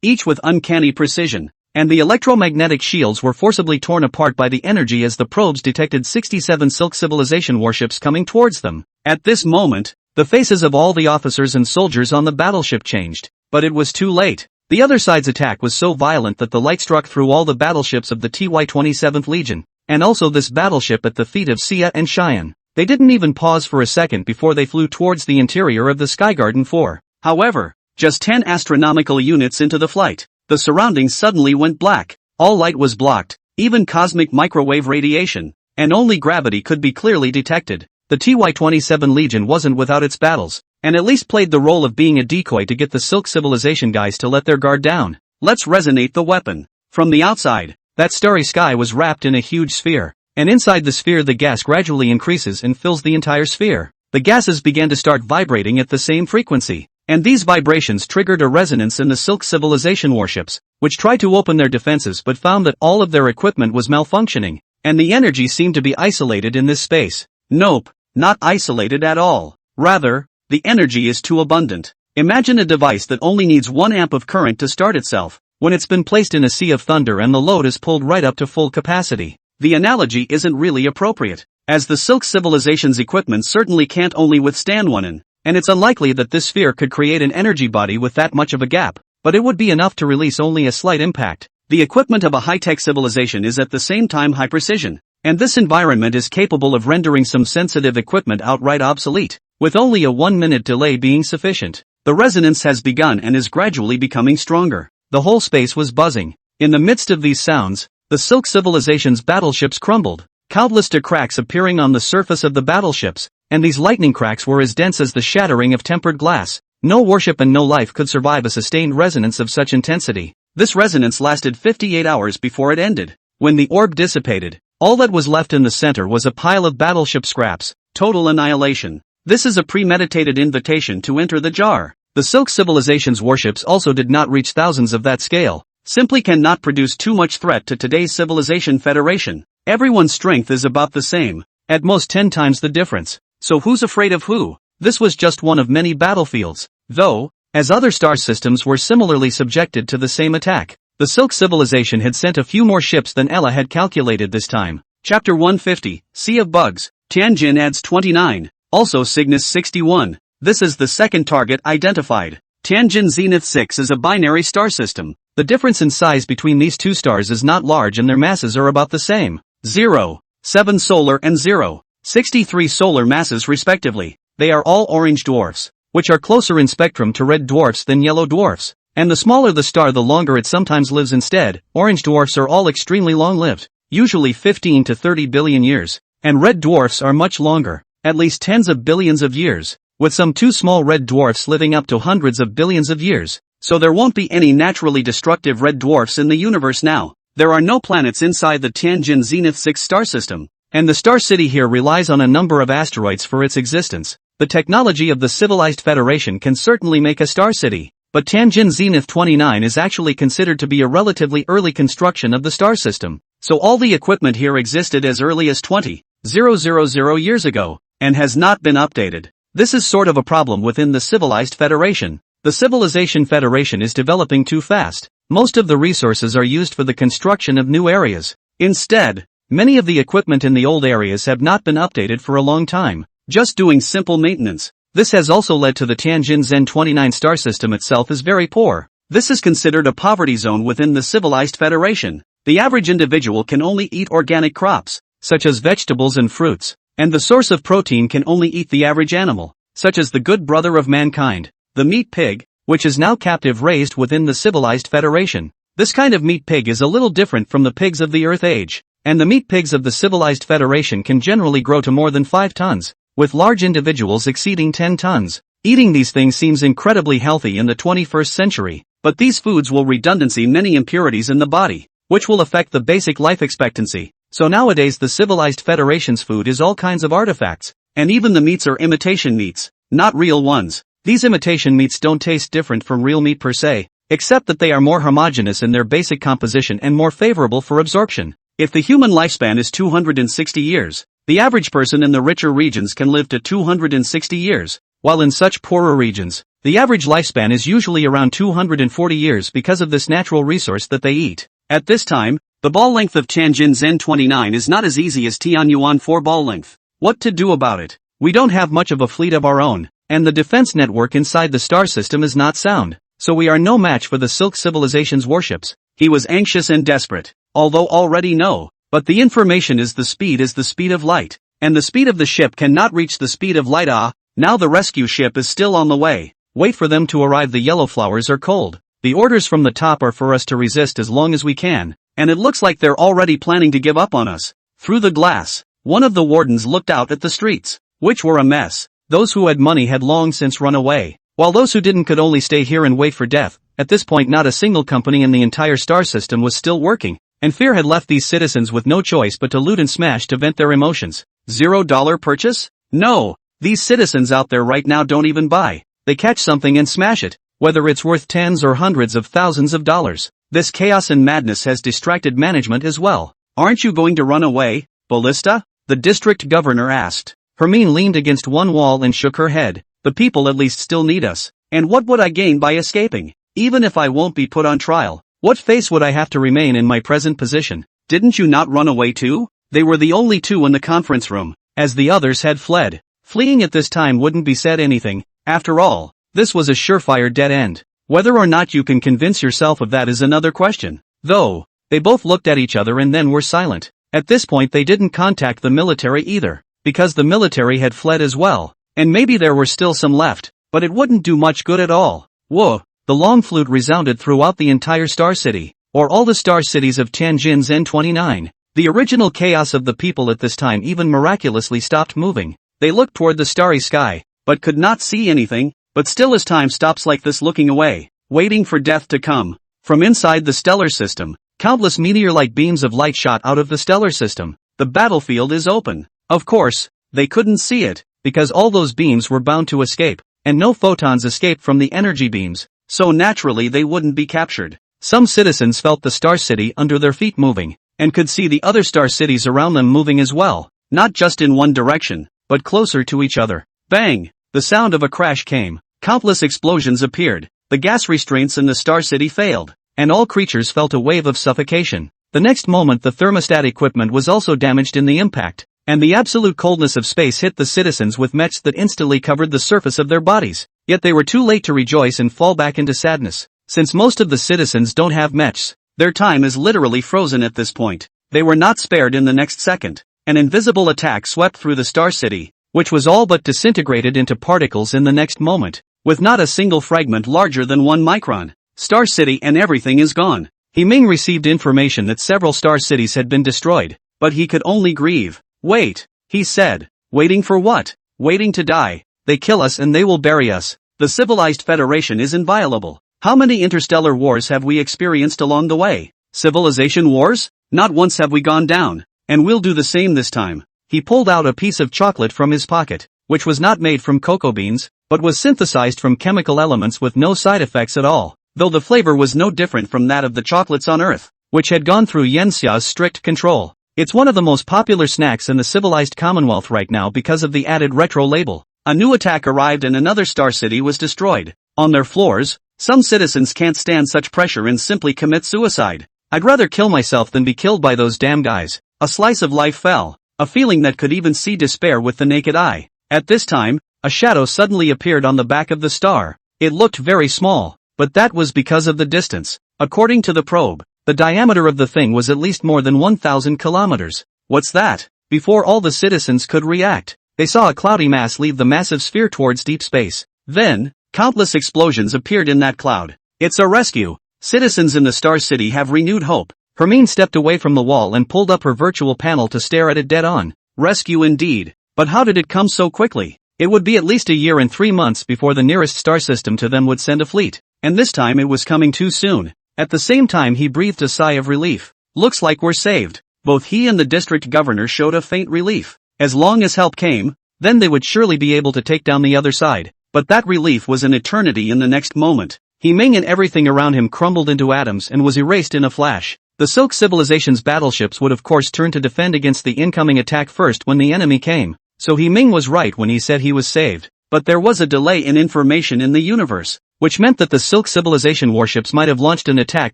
Speaker 1: each with uncanny precision, and the electromagnetic shields were forcibly torn apart by the energy as the probes detected 67 Silk Civilization warships coming towards them. At this moment, the faces of all the officers and soldiers on the battleship changed, but it was too late. The other side's attack was so violent that the light struck through all the battleships of the TY-27th Legion, and also this battleship at the feet of Sia and Cheyenne. They didn't even pause for a second before they flew towards the interior of the Skygarden 4. However, just 10 astronomical units into the flight, the surroundings suddenly went black. All light was blocked, even cosmic microwave radiation, and only gravity could be clearly detected. The TY-27 Legion wasn't without its battles, and at least played the role of being a decoy to get the Silk Civilization guys to let their guard down. Let's resonate the weapon. From the outside, that starry sky was wrapped in a huge sphere, and inside the sphere the gas gradually increases and fills the entire sphere. The gases began to start vibrating at the same frequency, and these vibrations triggered a resonance in the Silk Civilization warships, which tried to open their defenses but found that all of their equipment was malfunctioning, and the energy seemed to be isolated in this space. Nope, not isolated at all. Rather, the energy is too abundant. Imagine a device that only needs 1 amp of current to start itself, when it's been placed in a sea of thunder and the load is pulled right up to full capacity. The analogy isn't really appropriate, as the Silk Civilization's equipment certainly can't only withstand 1 N, and it's unlikely that this sphere could create an energy body with that much of a gap, but it would be enough to release only a slight impact. The equipment of a high-tech civilization is at the same time high precision, and this environment is capable of rendering some sensitive equipment outright obsolete, with only a 1-minute delay being sufficient. The resonance has begun and is gradually becoming stronger. The whole space was buzzing. In the midst of these sounds, the Silk Civilization's battleships crumbled, countless cracks appearing on the surface of the battleships, and these lightning cracks were as dense as the shattering of tempered glass. No warship and no life could survive a sustained resonance of such intensity. This resonance lasted 58 hours before it ended. When the orb dissipated, all that was left in the center was a pile of battleship scraps. Total annihilation. This is a premeditated invitation to enter the jar. The Silk Civilization's warships also did not reach thousands of that scale, simply cannot produce too much threat to today's Civilization Federation. Everyone's strength is about the same, at most 10 times the difference. So who's afraid of who? This was just one of many battlefields, though, as other star systems were similarly subjected to the same attack. The Silk Civilization had sent a few more ships than Ella had calculated this time. Chapter 150, Sea of Bugs. Tianjin adds 29. Also Cygnus 61. This is the second target identified. Tianjin Zenith 6 is a binary star system. The difference in size between these two stars is not large and their masses are about the same. 0.7 solar and 0.63 solar masses respectively. They are all orange dwarfs, which are closer in spectrum to red dwarfs than yellow dwarfs. And the smaller the star the longer it sometimes lives instead. Orange dwarfs are all extremely long-lived, usually 15 to 30 billion years, and red dwarfs are much longer, at least tens of billions of years, with some 2 small red dwarfs living up to hundreds of billions of years. So there won't be any naturally destructive red dwarfs in the universe now. There are no planets inside the Tianjin Zenith 6 star system. and the star city here relies on a number of asteroids for its existence. The technology of the civilized Federation can certainly make a star city, but Tianjin Zenith 29 is actually considered to be a relatively early construction of the star system, so all the equipment here existed as early as 20,000 years ago, and has not been updated. This is sort of a problem within the civilized Federation. The Civilization Federation is developing too fast. Most of the resources are used for the construction of new areas. Instead, many of the equipment in the old areas have not been updated for a long time, just doing simple maintenance. This has also led to the Tianjin Zen 29 star system itself is very poor. This is considered a poverty zone within the civilized Federation. The average individual can only eat organic crops, such as vegetables and fruits, and the source of protein can only eat the average animal, such as the good brother of mankind, the meat pig, which is now captive raised within the civilized Federation. This kind of meat pig is a little different from the pigs of the Earth Age, and the meat pigs of the civilized Federation can generally grow to more than 5 tons, with large individuals exceeding 10 tons. Eating these things seems incredibly healthy in the 21st century, but these foods will redundancy many impurities in the body, which will affect the basic life expectancy. So nowadays the civilized Federation's food is all kinds of artifacts, and even the meats are imitation meats, not real ones. These imitation meats don't taste different from real meat per se, except that they are more homogeneous in their basic composition and more favorable for absorption. If the human lifespan is 260 years, the average person in the richer regions can live to 260 years, while in such poorer regions, the average lifespan is usually around 240 years because of this natural resource that they eat. At this time, the ball length of Tianjin Zen 29 is not as easy as Tianyuan 4 ball length. What to do about it? We don't have much of a fleet of our own, and the defense network inside the star system is not sound, so we are no match for the Silk Civilization's warships. He was anxious and desperate, although already no, but the information is the speed of light, and the speed of the ship cannot reach the speed of light. Now the rescue ship is still on the way. Wait for them to arrive. The yellow flowers are cold. The orders from the top are for us to resist as long as we can, and it looks like they're already planning to give up on us. Through the glass, one of the wardens looked out at the streets, which were a mess. Those who had money had long since run away, while those who didn't could only stay here and wait for death. At this point not a single company in the entire star system was still working, and fear had left these citizens with no choice but to loot and smash to vent their emotions. $0 purchase? No, these citizens out there right now don't even buy. They catch something and smash it, whether it's worth tens or hundreds of thousands of dollars. This chaos and madness has distracted management as well. Aren't you going to run away, Ballista? The district governor asked. Hermine leaned against one wall and shook her head. The people at least still need us. And what would I gain by escaping? Even if I won't be put on trial, what face would I have to remain in my present position? Didn't you not run away too? They were the only two in the conference room, as the others had fled. Fleeing at this time wouldn't be said anything. After all, this was a surefire dead end. Whether or not you can convince yourself of that is another question. Though, they both looked at each other and then were silent. At this point they didn't contact the military either, because the military had fled as well, and maybe there were still some left, but it wouldn't do much good at all. Whoa! The long flute resounded throughout the entire star city, or all the star cities of Tianjin Zen 29. The original chaos of the people at this time even miraculously stopped moving. They looked toward the starry sky, but could not see anything, but still as time stops like this looking away, waiting for death to come. From inside the stellar system, countless meteor-like beams of light shot out of the stellar system. The battlefield is open. Of course, they couldn't see it, because all those beams were bound to escape, and no photons escaped from the energy beams, so naturally they wouldn't be captured. Some citizens felt the star city under their feet moving, and could see the other star cities around them moving as well, not just in one direction, but closer to each other. Bang! The sound of a crash came. Countless explosions appeared. The gas restraints in the star city failed, and all creatures felt a wave of suffocation. The next moment the thermostat equipment was also damaged in the impact, and the absolute coldness of space hit the citizens with mechs that instantly covered the surface of their bodies. Yet they were too late to rejoice and fall back into sadness. Since most of the citizens don't have mechs, their time is literally frozen at this point. They were not spared in the next second. An invisible attack swept through the star city, which was all but disintegrated into particles in the next moment, with not a single fragment larger than 1 micron. Star City and everything is gone. Ming received information that several star cities had been destroyed, but he could only grieve. Wait, he said. Waiting for what? Waiting to die. They kill us and they will bury us. The civilized Federation is inviolable. How many interstellar wars have we experienced along the way? Civilization wars? Not once have we gone down. and we'll do the same this time. He pulled out a piece of chocolate from his pocket, which was not made from cocoa beans, but was synthesized from chemical elements with no side effects at all, though the flavor was no different from that of the chocolates on Earth, which had gone through Yenxia's strict control. It's one of the most popular snacks in the civilized Commonwealth right now because of the added retro label. A new attack arrived and another star city was destroyed. On their floors, some citizens can't stand such pressure and simply commit suicide. I'd rather kill myself than be killed by those damn guys. A slice of life fell, a feeling that could even see despair with the naked eye. At this time, a shadow suddenly appeared on the back of the star. It looked very small, but that was because of the distance. According to the probe, the diameter of the thing was at least more than 1,000 kilometers. What's that? Before all the citizens could react, they saw a cloudy mass leave the massive sphere towards deep space. Then, countless explosions appeared in that cloud. It's a rescue. Citizens in the Star City have renewed hope. Hermine stepped away from the wall and pulled up her virtual panel to stare at it dead on. Rescue indeed. But how did it come so quickly? It would be at least a year and 3 months before the nearest star system to them would send a fleet. And this time it was coming too soon. At the same time he breathed a sigh of relief. Looks like we're saved. Both he and the district governor showed a faint relief. As long as help came, then they would surely be able to take down the other side. But that relief was an eternity in the next moment. He Ming and everything around him crumbled into atoms and was erased in a flash. The Silk Civilization's battleships would of course turn to defend against the incoming attack first when the enemy came. So He Ming was right when he said he was saved. But there was a delay in information in the universe, which meant that the Silk Civilization warships might have launched an attack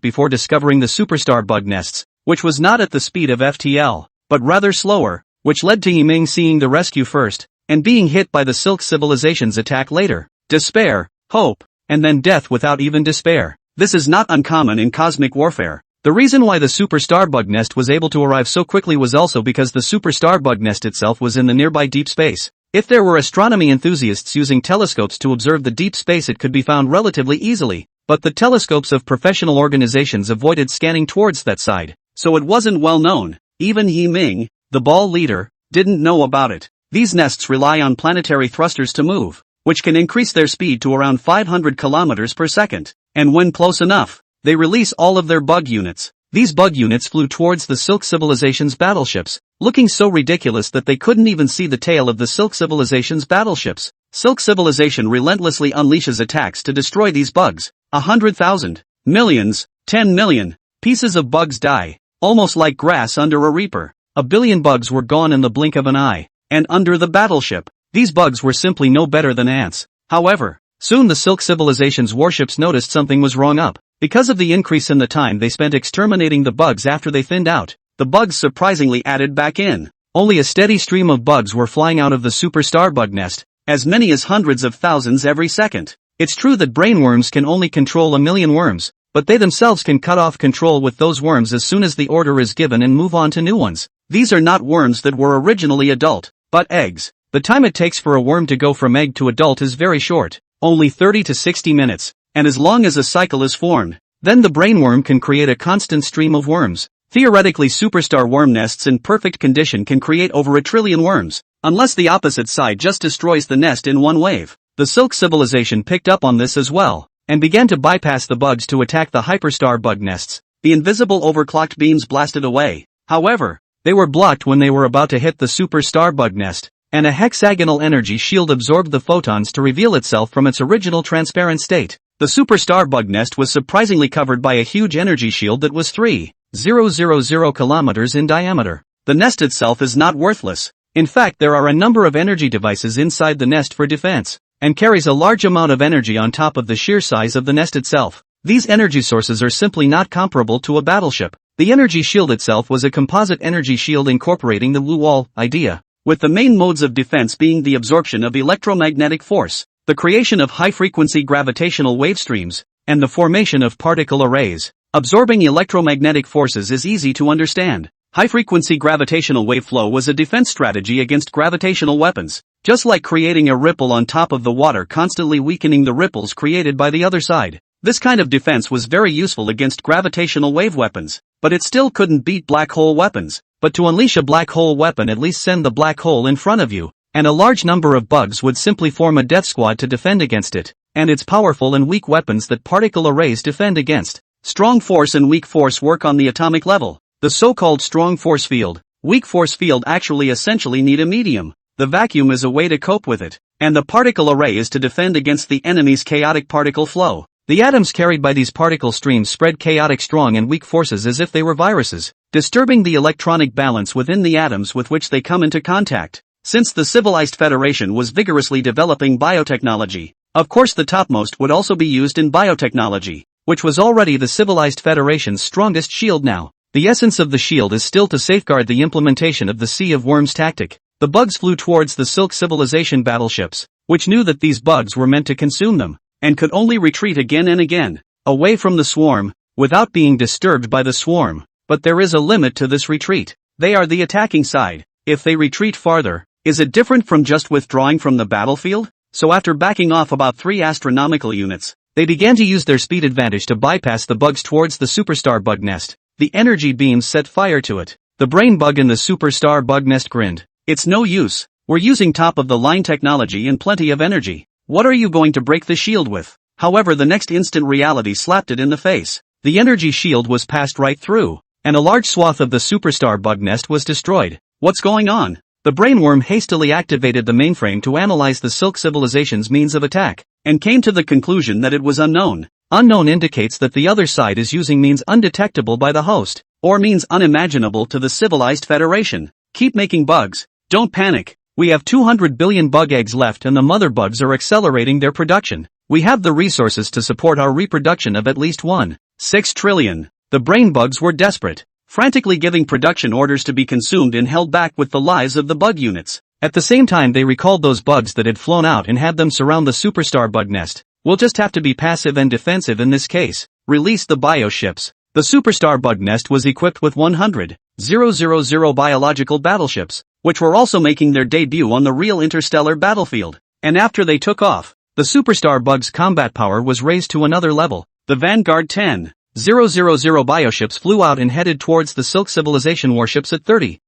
Speaker 1: before discovering the superstar bug nests, which was not at the speed of FTL, but rather slower, which led to He Ming seeing the rescue first, and being hit by the Silk Civilization's attack later. Despair, hope, and then death without even despair. This is not uncommon in cosmic warfare. The reason why the superstar bug nest was able to arrive so quickly was also because the superstar bug nest itself was in the nearby deep space. If there were astronomy enthusiasts using telescopes to observe the deep space, it could be found relatively easily, but the telescopes of professional organizations avoided scanning towards that side, so it wasn't well known. Even He Ming, the ball leader, didn't know about it. These nests rely on planetary thrusters to move, which can increase their speed to around 500 kilometers per second, and when close enough, they release all of their bug units. These bug units flew towards the Silk Civilization's battleships, looking so ridiculous that they couldn't even see the tail of the Silk Civilization's battleships. Silk Civilization relentlessly unleashes attacks to destroy these bugs. 100,000, millions, 10 million pieces of bugs die, almost like grass under a reaper. 1 billion bugs were gone in the blink of an eye. And under the battleship, these bugs were simply no better than ants. However, soon the Silk Civilization's warships noticed something was wrong up. Because of the increase in the time they spent exterminating the bugs after they thinned out, the bugs surprisingly added back in. Only a steady stream of bugs were flying out of the superstar bug nest, as many as hundreds of thousands every second. It's true that brainworms can only control 1 million worms, but they themselves can cut off control with those worms as soon as the order is given and move on to new ones. These are not worms that were originally adult, but eggs. The time it takes for a worm to go from egg to adult is very short, only 30 to 60 minutes. And as long as a cycle is formed, then the brainworm can create a constant stream of worms. Theoretically, superstar worm nests in perfect condition can create over 1 trillion worms, unless the opposite side just destroys the nest in one wave. The Silk Civilization picked up on this as well, and began to bypass the bugs to attack the hyperstar bug nests. The invisible overclocked beams blasted away. However, they were blocked when they were about to hit the superstar bug nest, and a hexagonal energy shield absorbed the photons to reveal itself from its original transparent state. The superstar bug nest was surprisingly covered by a huge energy shield that was 3,000 kilometers in diameter. The nest itself is not worthless. In fact, there are a number of energy devices inside the nest for defense, and carries a large amount of energy on top of the sheer size of the nest itself. These energy sources are simply not comparable to a battleship. The energy shield itself was a composite energy shield incorporating the blue wall idea, with the main modes of defense being the absorption of electromagnetic force, the creation of high-frequency gravitational wave streams, and the formation of particle arrays. Absorbing electromagnetic forces is easy to understand. High-frequency gravitational wave flow was a defense strategy against gravitational weapons, just like creating a ripple on top of the water, constantly weakening the ripples created by the other side. This kind of defense was very useful against gravitational wave weapons, but it still couldn't beat black hole weapons. But to unleash a black hole weapon, at least send the black hole in front of you, and a large number of bugs would simply form a death squad to defend against it, and its powerful and weak weapons that particle arrays defend against. Strong force and weak force work on the atomic level. The so-called strong force field, weak force field actually essentially need a medium. The vacuum is a way to cope with it, and the particle array is to defend against the enemy's chaotic particle flow. The atoms carried by these particle streams spread chaotic strong and weak forces as if they were viruses, disturbing the electronic balance within the atoms with which they come into contact. Since the civilized Federation was vigorously developing biotechnology, of course the topmost would also be used in biotechnology, which was already the civilized Federation's strongest shield now. The essence of the shield is still to safeguard the implementation of the Sea of Worms tactic. The bugs flew towards the Silk Civilization battleships, which knew that these bugs were meant to consume them, and could only retreat again and again, away from the swarm, without being disturbed by the swarm. But there is a limit to this retreat. They are the attacking side. If they retreat farther, is it different from just withdrawing from the battlefield? So after backing off about 3 astronomical units, they began to use their speed advantage to bypass the bugs towards the superstar bug nest. The energy beams set fire to it. The brain bug in the superstar bug nest grinned. It's no use. We're using top-of-the-line technology and plenty of energy. What are you going to break the shield with? However, the next instant reality slapped it in the face. The energy shield was passed right through, and a large swath of the superstar bug nest was destroyed. What's going on? The brainworm hastily activated the mainframe to analyze the Silk Civilization's means of attack, and came to the conclusion that it was unknown. Unknown indicates that the other side is using means undetectable by the host, or means unimaginable to the civilized Federation. Keep making bugs. Don't panic. We have 200 billion bug eggs left and the mother bugs are accelerating their production. We have the resources to support our reproduction of at least 1.6 trillion. The brain bugs were desperate, frantically giving production orders to be consumed and held back with the lives of the bug units. At the same time they recalled those bugs that had flown out and had them surround the superstar bug nest. We'll just have to be passive and defensive in this case. Release the bioships. The superstar bug nest was equipped with 100,000 biological battleships, which were also making their debut on the real interstellar battlefield. And after they took off, the superstar bug's combat power was raised to another level. The Vanguard 10,000 bioships flew out and headed towards the Silk Civilization warships at 30,000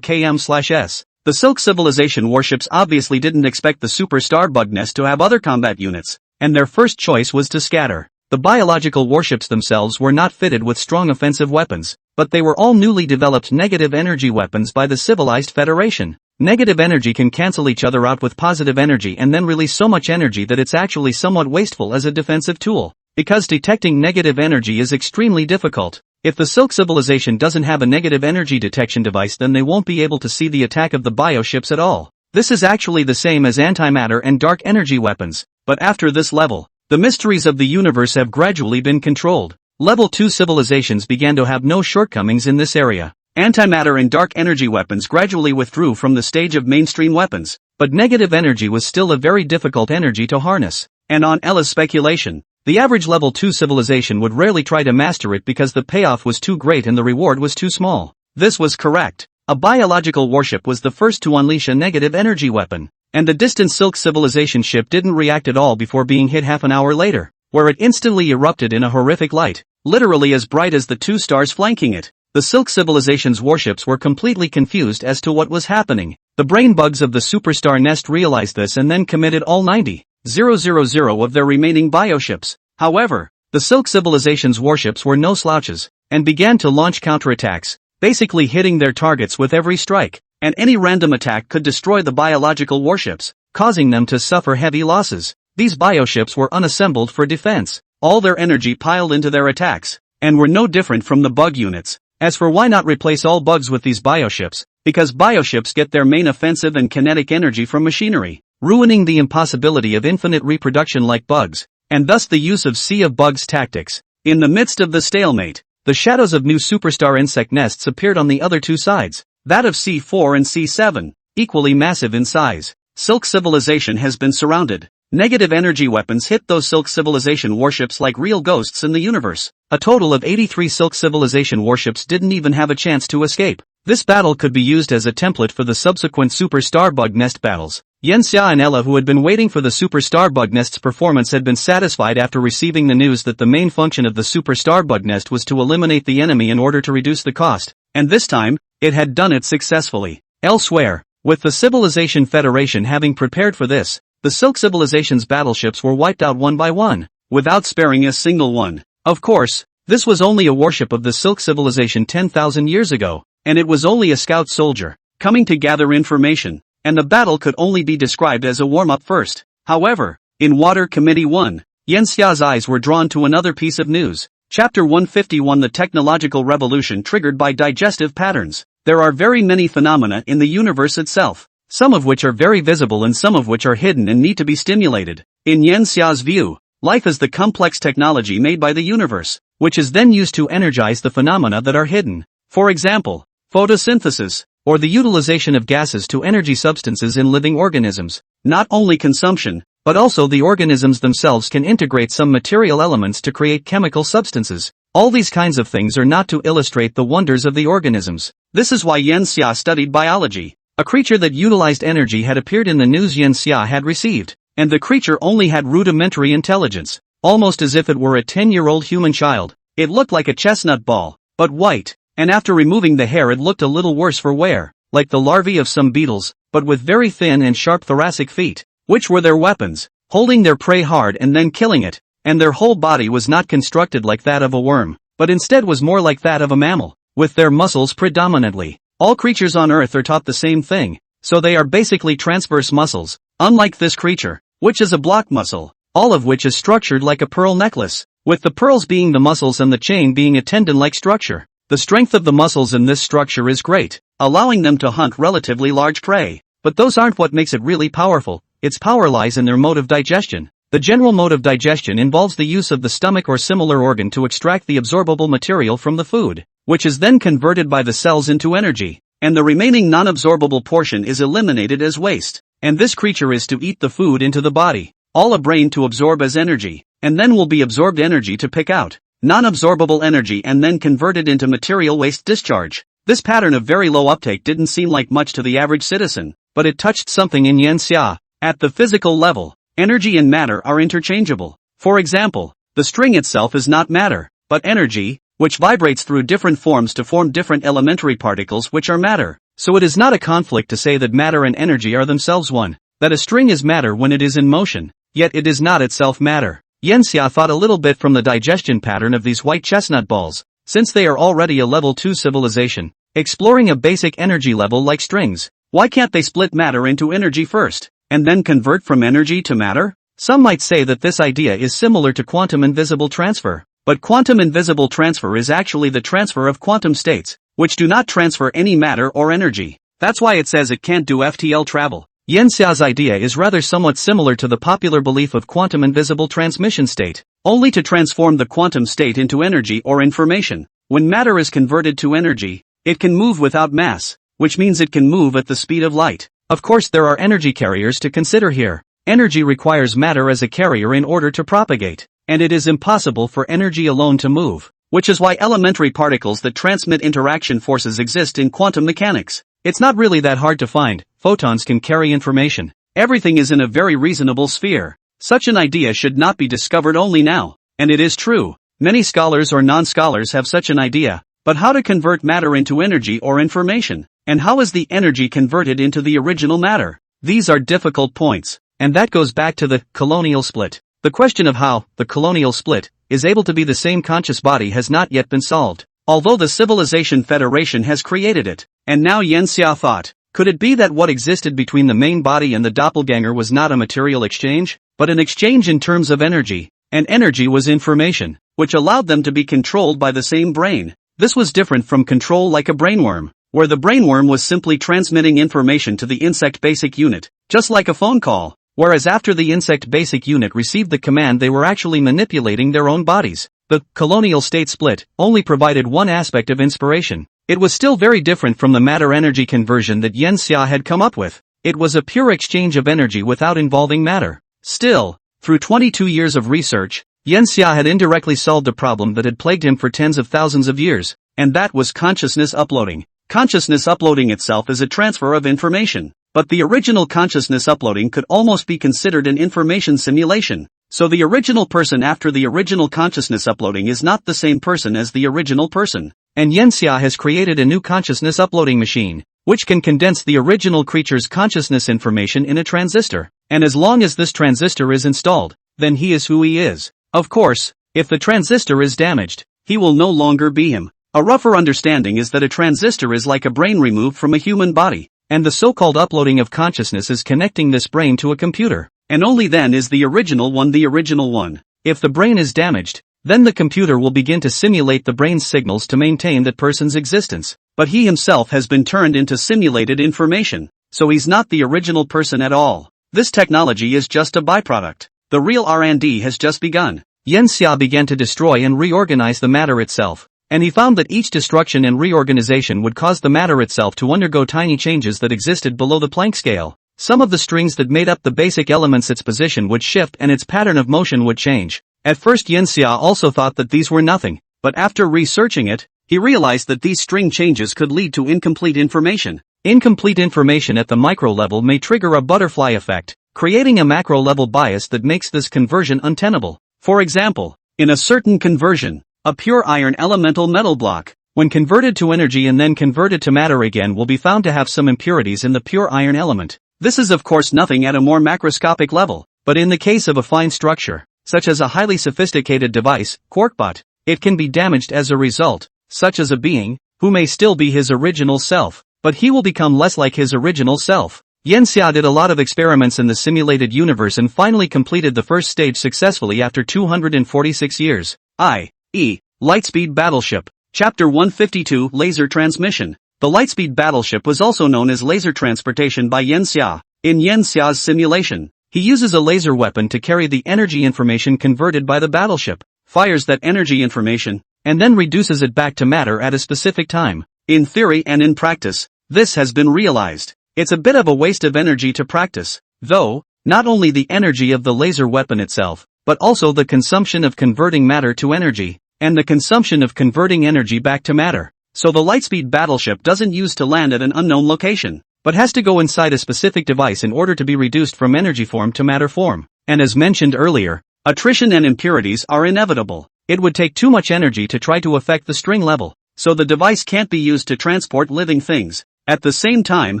Speaker 1: km/s. The Silk Civilization warships obviously didn't expect the superstar bug nest to have other combat units, and their first choice was to scatter. The biological warships themselves were not fitted with strong offensive weapons, but they were all newly developed negative energy weapons by the civilized Federation. Negative energy can cancel each other out with positive energy and then release so much energy that it's actually somewhat wasteful as a defensive tool, because detecting negative energy is extremely difficult. If the Silk Civilization doesn't have a negative energy detection device, then they won't be able to see the attack of the bioships at all. This is actually the same as antimatter and dark energy weapons, but after this level, the mysteries of the universe have gradually been controlled. Level 2 civilizations began to have no shortcomings in this area. Antimatter and dark energy weapons gradually withdrew from the stage of mainstream weapons, but negative energy was still a very difficult energy to harness. And on Ella's speculation, the average level 2 civilization would rarely try to master it because the payoff was too great and the reward was too small. This was correct. A biological warship was the first to unleash a negative energy weapon, and the distant Silk Civilization ship didn't react at all before being hit half an hour later, where it instantly erupted in a horrific light, literally as bright as the 2 stars flanking it. The Silk Civilization's warships were completely confused as to what was happening. The brain bugs of the superstar nest realized this and then committed all 90,000 of their remaining bioships. However, the Silk Civilization's warships were no slouches, and began to launch counterattacks, basically hitting their targets with every strike, and any random attack could destroy the biological warships, causing them to suffer heavy losses. These bioships were unassembled for defense, all their energy piled into their attacks, and were no different from the bug units. As for why not replace all bugs with these bioships, because bioships get their main offensive and kinetic energy from machinery, ruining the impossibility of infinite reproduction like bugs, and thus the use of Sea of Bugs tactics. In the midst of the stalemate, the shadows of new superstar insect nests appeared on the other 2 sides, that of C4 and C7, equally massive in size. Silk Civilization has been surrounded. Negative energy weapons hit those Silk Civilization warships like real ghosts in the universe. A total of 83 Silk Civilization warships didn't even have a chance to escape. This battle could be used as a template for the subsequent Superstar Bug Nest battles. Yenxia and Ella, who had been waiting for the Superstar Bug Nest's performance, had been satisfied after receiving the news that the main function of the Superstar Bug Nest was to eliminate the enemy in order to reduce the cost, and this time, it had done it successfully. Elsewhere, with the Civilization Federation having prepared for this, the Silk Civilization's battleships were wiped out one by one, without sparing a single one. Of course, this was only a warship of the Silk Civilization 10,000 years ago. and it was only a scout soldier, coming to gather information, and the battle could only be described as a warm-up first. However, in Water Committee 1, Yanxia's eyes were drawn to another piece of news. Chapter 151: The Technological Revolution Triggered by Digestive Patterns. There are very many phenomena in the universe itself, some of which are very visible and some of which are hidden and need to be stimulated. In Yanxia's view, life is the complex technology made by the universe, which is then used to energize the phenomena that are hidden. For example, photosynthesis, or the utilization of gases to energy substances in living organisms. Not only consumption, but also the organisms themselves can integrate some material elements to create chemical substances. All these kinds of things are not to illustrate the wonders of the organisms. This is why Yanxia studied biology. A creature that utilized energy had appeared in the news Yanxia had received, and the creature only had rudimentary intelligence, almost as if it were a 10-year-old human child. It looked like a chestnut ball, but white, and after removing the hair it looked a little worse for wear, like the larvae of some beetles, but with very thin and sharp thoracic feet, which were their weapons, holding their prey hard and then killing it, and their whole body was not constructed like that of a worm, but instead was more like that of a mammal, with their muscles predominantly. All creatures on Earth are taught the same thing, so they are basically transverse muscles, unlike this creature, which is a block muscle, all of which is structured like a pearl necklace, with the pearls being the muscles and the chain being a tendon-like structure. The strength of the muscles in this structure is great, allowing them to hunt relatively large prey, but those aren't what makes it really powerful. Its power lies in their mode of digestion. The general mode of digestion involves the use of the stomach or similar organ to extract the absorbable material from the food, which is then converted by the cells into energy, and the remaining non-absorbable portion is eliminated as waste. And this creature is to eat the food into the body, all a brain to absorb as energy, and then will be absorbed energy to pick out non-absorbable energy and then converted into material waste discharge. This pattern of very low uptake didn't seem like much to the average citizen, but it touched something in Yanxia. At the physical level, energy and matter are interchangeable. For example, the string itself is not matter, but energy, which vibrates through different forms to form different elementary particles which are matter. So it is not a conflict to say that matter and energy are themselves one, that a string is matter when it is in motion, yet it is not itself matter. Yanxia thought a little bit from the digestion pattern of these white chestnut balls, since they are already a level 2 civilization, exploring a basic energy level like strings. Why can't they split matter into energy first, and then convert from energy to matter? Some might say that this idea is similar to quantum invisible transfer, but quantum invisible transfer is actually the transfer of quantum states, which do not transfer any matter or energy. That's why it says it can't do FTL travel. Yanxia's idea is rather somewhat similar to the popular belief of quantum invisible transmission state, only to transform the quantum state into energy or information. When matter is converted to energy, it can move without mass, which means it can move at the speed of light. Of course, there are energy carriers to consider here. Energy requires matter as a carrier in order to propagate, and it is impossible for energy alone to move, which is why elementary particles that transmit interaction forces exist in quantum mechanics. It's not really that hard to find. Photons can carry information. Everything is in a very reasonable sphere. Such an idea should not be discovered only now, and it is true. Many scholars or non-scholars have such an idea, but how to convert matter into energy or information? And how is the energy converted into the original matter? These are difficult points, and that goes back to the colonial split. The question of how the colonial split is able to be the same conscious body has not yet been solved, although the Civilization Federation has created it. And now Yanxia thought, could it be that what existed between the main body and the doppelganger was not a material exchange, but an exchange in terms of energy, and energy was information, which allowed them to be controlled by the same brain? This was different from control like a brainworm, where the brainworm was simply transmitting information to the insect basic unit, just like a phone call, whereas after the insect basic unit received the command they were actually manipulating their own bodies. The colonial state split only provided one aspect of inspiration. It was still very different from the matter-energy conversion that Yanxia had come up with. It was a pure exchange of energy without involving matter. Still, through 22 years of research, Yanxia had indirectly solved a problem that had plagued him for tens of thousands of years, and that was consciousness uploading. Consciousness uploading itself is a transfer of information, but the original consciousness uploading could almost be considered an information simulation. So the original person after the original consciousness uploading is not the same person as the original person. And Yanxia has created a new consciousness uploading machine, which can condense the original creature's consciousness information in a transistor. And as long as this transistor is installed, then he is who he is. Of course, if the transistor is damaged, he will no longer be him. A rougher understanding is that a transistor is like a brain removed from a human body, and the so-called uploading of consciousness is connecting this brain to a computer. And only then is the original one the original one. If the brain is damaged, then the computer will begin to simulate the brain's signals to maintain that person's existence. But he himself has been turned into simulated information, so he's not the original person at all. This technology is just a byproduct. The real R&D has just begun. Yanxia began to destroy and reorganize the matter itself, and he found that each destruction and reorganization would cause the matter itself to undergo tiny changes that existed below the Planck scale. Some of the strings that made up the basic elements, its position would shift and its pattern of motion would change. At first Yanxia also thought that these were nothing, but after researching it, he realized that these string changes could lead to incomplete information. Incomplete information at the micro level may trigger a butterfly effect, creating a macro level bias that makes this conversion untenable. For example, in a certain conversion, a pure iron elemental metal block, when converted to energy and then converted to matter again, will be found to have some impurities in the pure iron element. This is of course nothing at a more macroscopic level, but in the case of a fine structure, such as a highly sophisticated device, Quarkbot, it can be damaged as a result, such as a being, who may still be his original self, but he will become less like his original self. Yanxia did a lot of experiments in the simulated universe and finally completed the first stage successfully after 246 years. I.e. Lightspeed Battleship. Chapter 152 Laser Transmission. The Lightspeed Battleship was also known as laser transportation by Yanxia. In Yanxia's simulation, he uses a laser weapon to carry the energy information converted by the battleship, fires that energy information, and then reduces it back to matter at a specific time. In theory and in practice, this has been realized. It's a bit of a waste of energy to practice, though, not only the energy of the laser weapon itself, but also the consumption of converting matter to energy, and the consumption of converting energy back to matter. So the Lightspeed Battleship doesn't use to land at an unknown location, but has to go inside a specific device in order to be reduced from energy form to matter form. And as mentioned earlier, attrition and impurities are inevitable. It would take too much energy to try to affect the string level, so the device can't be used to transport living things. At the same time,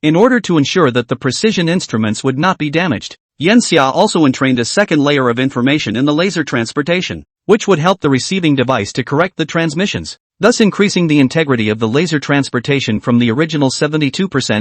Speaker 1: in order to ensure that the precision instruments would not be damaged, Yanxia also entrained a second layer of information in the laser transportation, which would help the receiving device to correct the transmissions, thus increasing the integrity of the laser transportation from the original 72%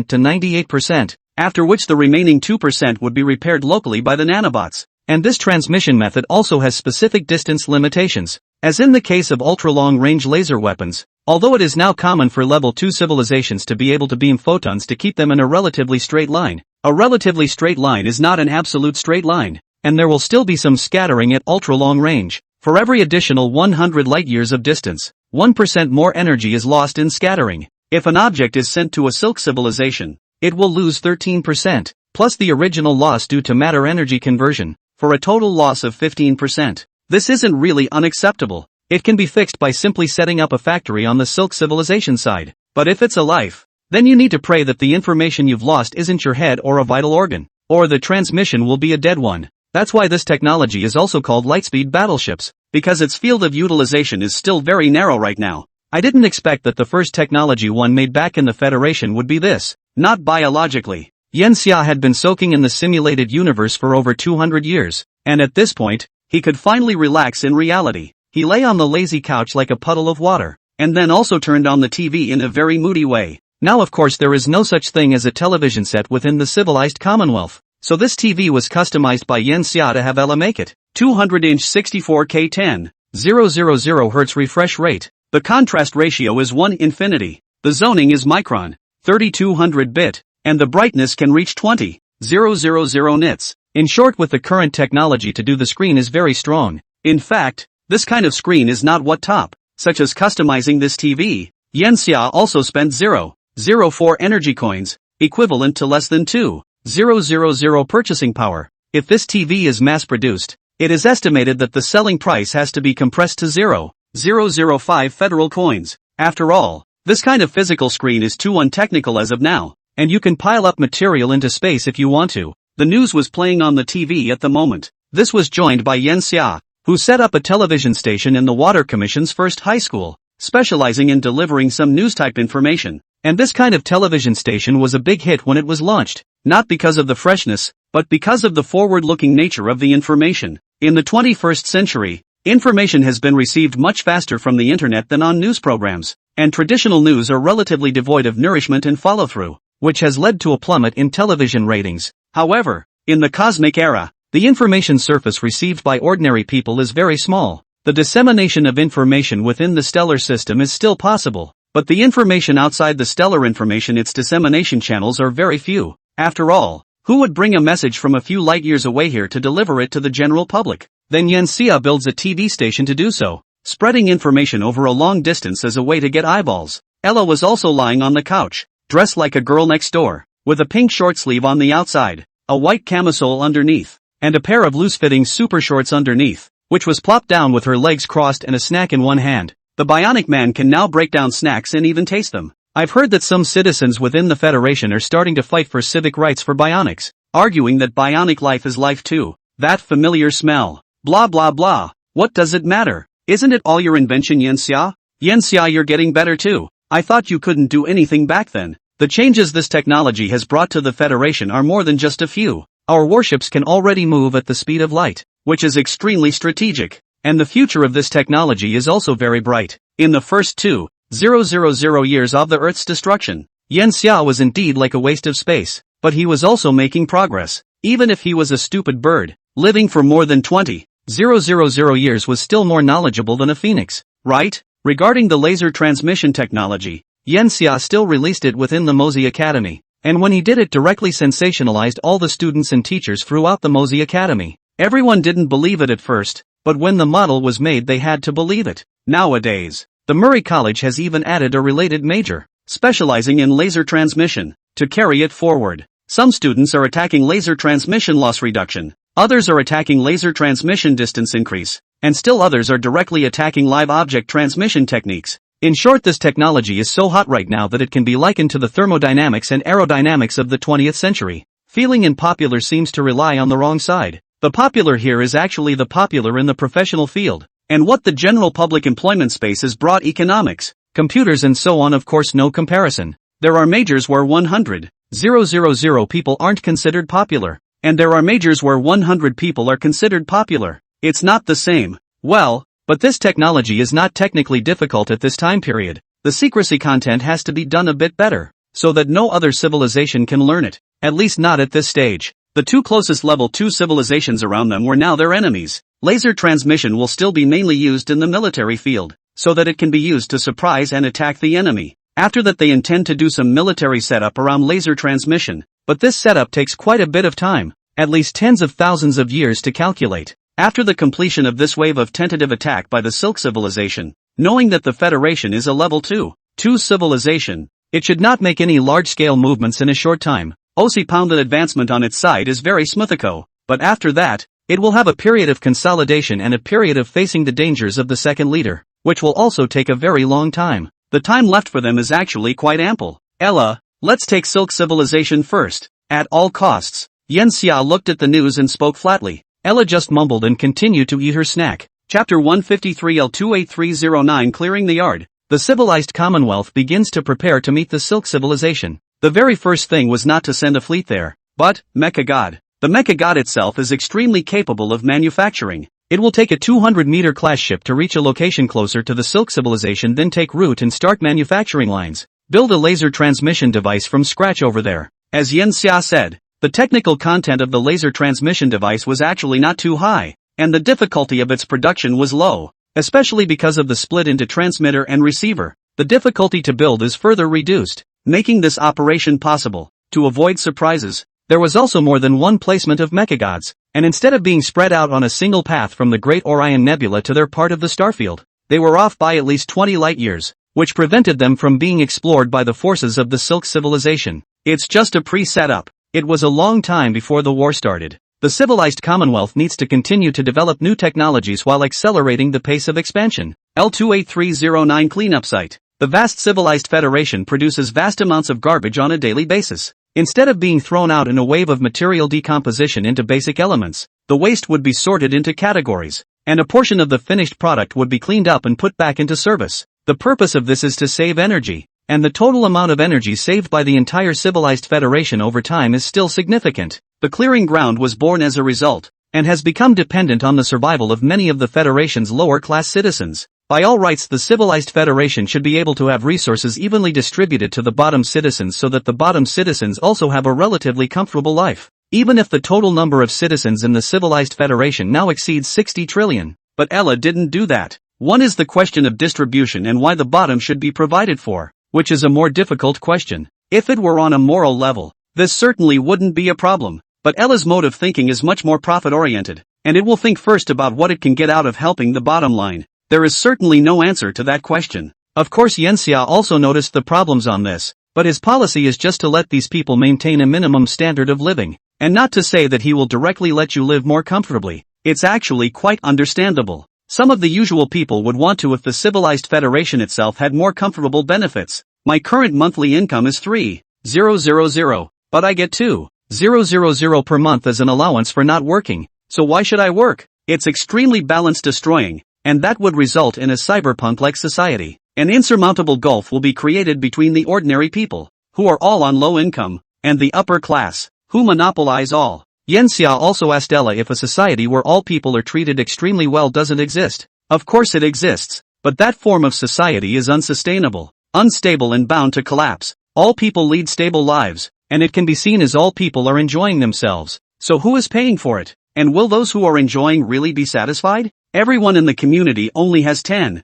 Speaker 1: to 98%, after which the remaining 2% would be repaired locally by the nanobots. And this transmission method also has specific distance limitations, as in the case of ultra-long-range laser weapons. Although it is now common for level 2 civilizations to be able to beam photons to keep them in a relatively straight line, a relatively straight line is not an absolute straight line, and there will still be some scattering at ultra-long range. For every additional 100 light-years of distance, 1% more energy is lost in scattering. If an object is sent to a silk civilization, it will lose 13%, plus the original loss due to matter energy conversion, for a total loss of 15%. This isn't really unacceptable. It can be fixed by simply setting up a factory on the silk civilization side. But if it's a life, then you need to pray that the information you've lost isn't your head or a vital organ, or the transmission will be a dead one. That's why this technology is also called Lightspeed Battleships, because its field of utilization is still very narrow right now. I didn't expect that the first technology one made back in the Federation would be this, not biologically. Yanxia had been soaking in the simulated universe for over 200 years, and at this point, he could finally relax in reality. He lay on the lazy couch like a puddle of water, and then also turned on the TV in a very moody way. Now of course there is no such thing as a television set within the civilized Commonwealth, so this TV was customized by Yanxia to have Ella make it. 200-inch 64K 10,000 Hz refresh rate. The contrast ratio is 1:infinity. The zoning is micron, 3200-bit, and the brightness can reach 20,000 nits. In short, with the current technology to do the screen is very strong. In fact, this kind of screen is not what top, such as customizing this TV. Yanxia also spent 0.04 energy coins, equivalent to less than 2,000 purchasing power. If this TV is mass-produced, it is estimated that the selling price has to be compressed to 0.005 federal coins. After all, this kind of physical screen is too untechnical as of now, and you can pile up material into space if you want to. The news was playing on the TV at the moment. This was joined by Yanxia, who set up a television station in the Water Commission's first high school, specializing in delivering some news-type information. And this kind of television station was a big hit when it was launched, not because of the freshness, but because of the forward-looking nature of the information. In the 21st century, information has been received much faster from the internet than on news programs. and traditional news are relatively devoid of nourishment and follow-through, which has led to a plummet in television ratings. However, in the cosmic era, the information surface received by ordinary people is very small. The dissemination of information within the stellar system is still possible, but the information outside the stellar information, its dissemination channels are very few. After all, who would bring a message from a few light years away here to deliver it to the general public? Then Yensia builds a TV station to do so, spreading information over a long distance as a way to get eyeballs. Ella was also lying on the couch, dressed like a girl next door, with a pink short sleeve on the outside, a white camisole underneath, and a pair of loose-fitting super shorts underneath, which was plopped down with her legs crossed and a snack in one hand. The bionic man can now break down snacks and even taste them. I've heard that some citizens within the Federation are starting to fight for civic rights for bionics, arguing that bionic life is life too. That familiar smell. Blah blah blah. What does it matter? Isn't it all your invention, Yensia? Yensia, you're getting better too. I thought you couldn't do anything back then. The changes this technology has brought to the Federation are more than just a few. Our warships can already move at the speed of light, which is extremely strategic. And the future of this technology is also very bright. In the first 2,000 years of the Earth's destruction, Yensia was indeed like a waste of space, but he was also making progress. Even if he was a stupid bird, living for more than 20,000 years was still more knowledgeable than a phoenix, right? Regarding the laser transmission technology, Yensia still released it within the Mosey Academy, and when he did it directly sensationalized all the students and teachers throughout the Mosey Academy. Everyone didn't believe it at first, but when the model was made they had to believe it. Nowadays, the Murray College has even added a related major, specializing in laser transmission, to carry it forward. Some students are attacking laser transmission loss reduction, others are attacking laser transmission distance increase, and still others are directly attacking live object transmission techniques. In short, this technology is so hot right now that it can be likened to the thermodynamics and aerodynamics of the 20th century. Feeling unpopular seems to rely on the wrong side. The popular here is actually the popular in the professional field, and what the general public employment space has brought: economics, computers and so on. Of course, no comparison. There are majors where 100,000 people aren't considered popular, and there are majors where 100 people are considered popular. It's not the same. Well, but this technology is not technically difficult at this time period. The secrecy content has to be done a bit better, so that no other civilization can learn it, at least not at this stage. The two closest level 2 civilizations around them were now their enemies. Laser transmission will still be mainly used in the military field, so that it can be used to surprise and attack the enemy. After that they intend to do some military setup around laser transmission, but this setup takes quite a bit of time, at least tens of thousands of years to calculate. After the completion of this wave of tentative attack by the Silk civilization, knowing that the Federation is a level 2 civilization, it should not make any large-scale movements in a short time. OC pounded advancement on its side is very smithico, but after that, it will have a period of consolidation and a period of facing the dangers of the second leader, which will also take a very long time. The time left for them is actually quite ample. Ella, let's take Silk civilization first, at all costs. Yensia looked at the news and spoke flatly. Ella just mumbled and continued to eat her snack. Chapter 153 L28309 Clearing the Yard. The civilized Commonwealth begins to prepare to meet the Silk civilization. The very first thing was not to send a fleet there, but, Mecha God. The Mecha God itself is extremely capable of manufacturing. It will take a 200-meter class ship to reach a location closer to the Silk civilization, then take route and start manufacturing lines. Build a laser transmission device from scratch over there. As Yensia said, the technical content of the laser transmission device was actually not too high, and the difficulty of its production was low, especially because of the split into transmitter and receiver. The difficulty to build is further reduced, making this operation possible. To avoid surprises, there was also more than one placement of mechagods, and instead of being spread out on a single path from the Great Orion Nebula to their part of the starfield, they were off by at least 20 light-years, which prevented them from being explored by the forces of the Silk civilization. It's just a pre-setup. It was a long time before the war started. The civilized Commonwealth needs to continue to develop new technologies while accelerating the pace of expansion. L28309 Cleanup Site. The vast civilized Federation produces vast amounts of garbage on a daily basis. Instead of being thrown out in a wave of material decomposition into basic elements, the waste would be sorted into categories, and a portion of the finished product would be cleaned up and put back into service. The purpose of this is to save energy, and the total amount of energy saved by the entire civilized Federation over time is still significant. The clearing ground was born as a result, and has become dependent on the survival of many of the Federation's lower-class citizens. By all rights, the civilized federation should be able to have resources evenly distributed to the bottom citizens so that the bottom citizens also have a relatively comfortable life. Even if the total number of citizens in the civilized federation now exceeds 60 trillion. But Ella didn't do that. One is the question of distribution and why the bottom should be provided for, which is a more difficult question. If it were on a moral level, this certainly wouldn't be a problem. But Ella's mode of thinking is much more profit-oriented, and it will think first about what it can get out of helping the bottom line. There is certainly no answer to that question. Of course, Yenxia also noticed the problems on this, but his policy is just to let these people maintain a minimum standard of living, and not to say that he will directly let you live more comfortably. It's actually quite understandable. Some of the usual people would want to if the civilized federation itself had more comfortable benefits. My current monthly income is 3,000, but I get 2,000 per month as an allowance for not working, so why should I work? It's extremely balance destroying. And that would result in a cyberpunk-like society. An insurmountable gulf will be created between the ordinary people, who are all on low income, and the upper class, who monopolize all. Yenxia also asked Ella if a society where all people are treated extremely well doesn't exist. Of course it exists, but that form of society is unsustainable, unstable and bound to collapse. All people lead stable lives, and it can be seen as all people are enjoying themselves. So who is paying for it? And will those who are enjoying really be satisfied? Everyone in the community only has 10,000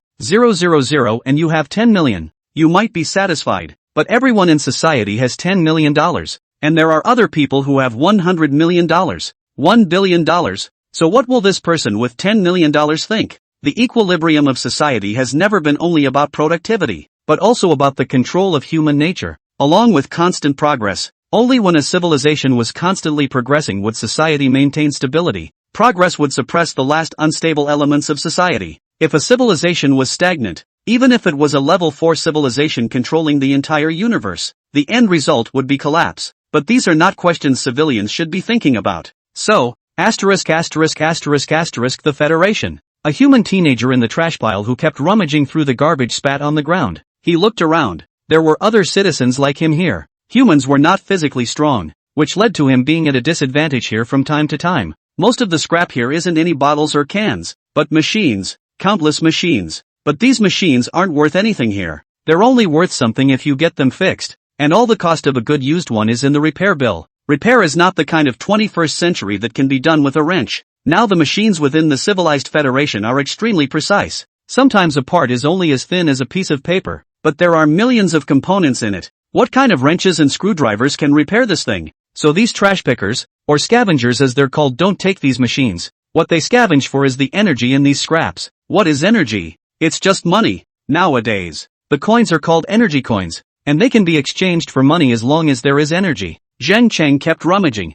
Speaker 1: and you have 10 million. You might be satisfied, but everyone in society has $10 million. And there are other people who have $100 million, $1 billion. So what will this person with $10 million think? The equilibrium of society has never been only about productivity, but also about the control of human nature, along with constant progress. Only when a civilization was constantly progressing would society maintain stability. Progress would suppress the last unstable elements of society. If a civilization was stagnant, even if it was a level 4 civilization controlling the entire universe, the end result would be collapse. But these are not questions civilians should be thinking about. So, the Federation. A human teenager in the trash pile who kept rummaging through the garbage spat on the ground. He looked around. There were other citizens like him here. Humans were not physically strong, which led to him being at a disadvantage here from time to time. Most of the scrap here isn't any bottles or cans, but machines, countless machines. But these machines aren't worth anything here. They're only worth something if you get them fixed. And all the cost of a good used one is in the repair bill. Repair is not the kind of 21st century that can be done with a wrench. Now the machines within the civilized federation are extremely precise. Sometimes a part is only as thin as a piece of paper, but there are millions of components in it. What kind of wrenches and screwdrivers can repair this thing? So these trash pickers, or scavengers as they're called, don't take these machines. What they scavenge for is the energy in these scraps. What is energy? It's just money. Nowadays, the coins are called energy coins, and they can be exchanged for money as long as there is energy. Zheng Cheng kept rummaging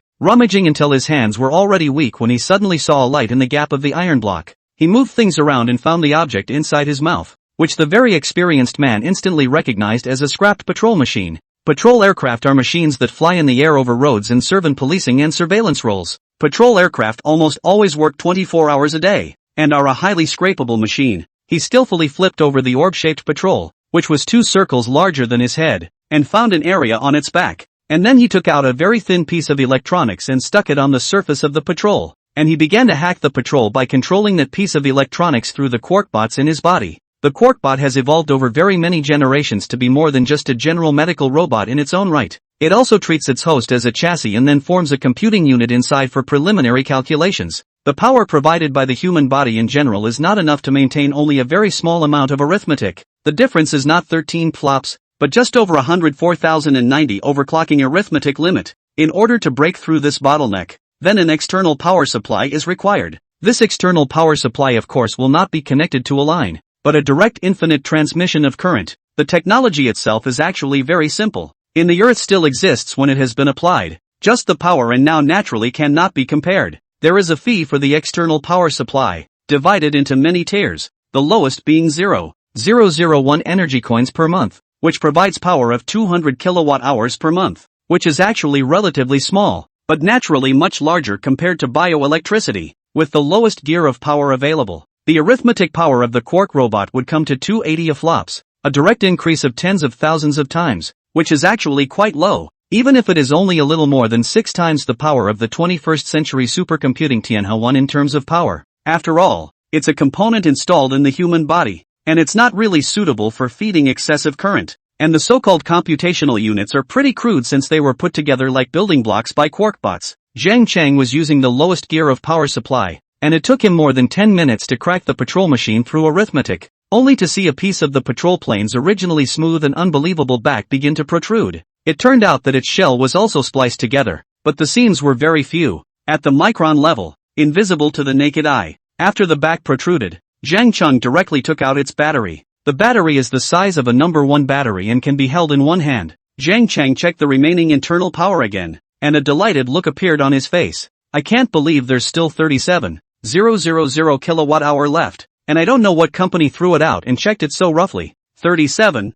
Speaker 1: until his hands were already weak when he suddenly saw a light in the gap of the iron block. He moved things around and found the object inside his mouth, which the very experienced man instantly recognized as a scrapped patrol machine. Patrol aircraft are machines that fly in the air over roads and serve in policing and surveillance roles. Patrol aircraft almost always work 24 hours a day, and are a highly scrapable machine. He skillfully flipped over the orb-shaped patrol, which was 2 circles larger than his head, and found an area on its back. And then he took out a very thin piece of electronics and stuck it on the surface of the patrol. And he began to hack the patrol by controlling that piece of electronics through the quarkbots in his body. The quarkbot has evolved over very many generations to be more than just a general medical robot in its own right. It also treats its host as a chassis and then forms a computing unit inside for preliminary calculations. The power provided by the human body in general is not enough to maintain only a very small amount of arithmetic. The difference is not 13 flops, but just over 104,090 overclocking arithmetic limit. In order to break through this bottleneck, then an external power supply is required. This external power supply of course will not be connected to a line, but a direct infinite transmission of current. The technology itself is actually very simple. In the earth still exists when it has been applied. Just the power and now naturally cannot be compared. There is a fee for the external power supply, divided into many tiers, the lowest being 0.001 energy coins per month, which provides power of 200 kilowatt hours per month, which is actually relatively small, but naturally much larger compared to bioelectricity, with the lowest gear of power available. The arithmetic power of the quark robot would come to 280 flops, a direct increase of tens of thousands of times, which is actually quite low, even if it is only a little more than 6 times the power of the 21st century supercomputing Tianhe 1 in terms of power. After all, it's a component installed in the human body. and it's not really suitable for feeding excessive current. And the so-called computational units are pretty crude since they were put together like building blocks by quarkbots. Zhang Chang was using the lowest gear of power supply, and it took him more than 10 minutes to crack the patrol machine through arithmetic, only to see a piece of the patrol plane's originally smooth and unbelievable back begin to protrude. It turned out that its shell was also spliced together, but the seams were very few, at the micron level, invisible to the naked eye. After the back protruded, Zhang Chang directly took out its battery. The battery is the size of a number 1 battery and can be held in one hand. Zhang Chang checked the remaining internal power again, and a delighted look appeared on his face. I can't believe there's still 37,000 kilowatt-hour left, and I don't know what company threw it out and checked it so roughly. 37,000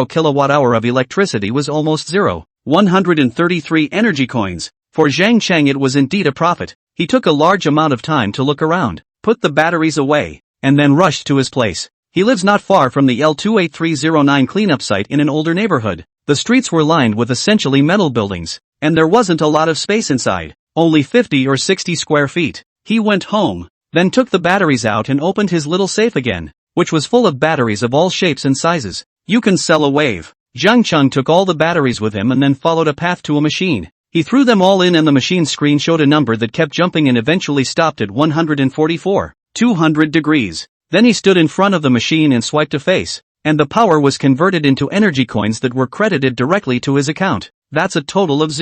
Speaker 1: kilowatt-hour of electricity was almost zero. 133 energy coins. For Zhang Chang it was indeed a profit. He took a large amount of time to look around, put the batteries away, and then rushed to his place. He lives not far from the L28309 cleanup site in an older neighborhood. The streets were lined with essentially metal buildings, and there wasn't a lot of space inside, only 50 or 60 square feet. He went home, then took the batteries out and opened his little safe again, which was full of batteries of all shapes and sizes. You can sell a wave. Zhang Chang took all the batteries with him and then followed a path to a machine. He threw them all in and the machine screen showed a number that kept jumping and eventually stopped at 144, 200 degrees. Then he stood in front of the machine and swiped a face, and the power was converted into energy coins that were credited directly to his account. That's a total of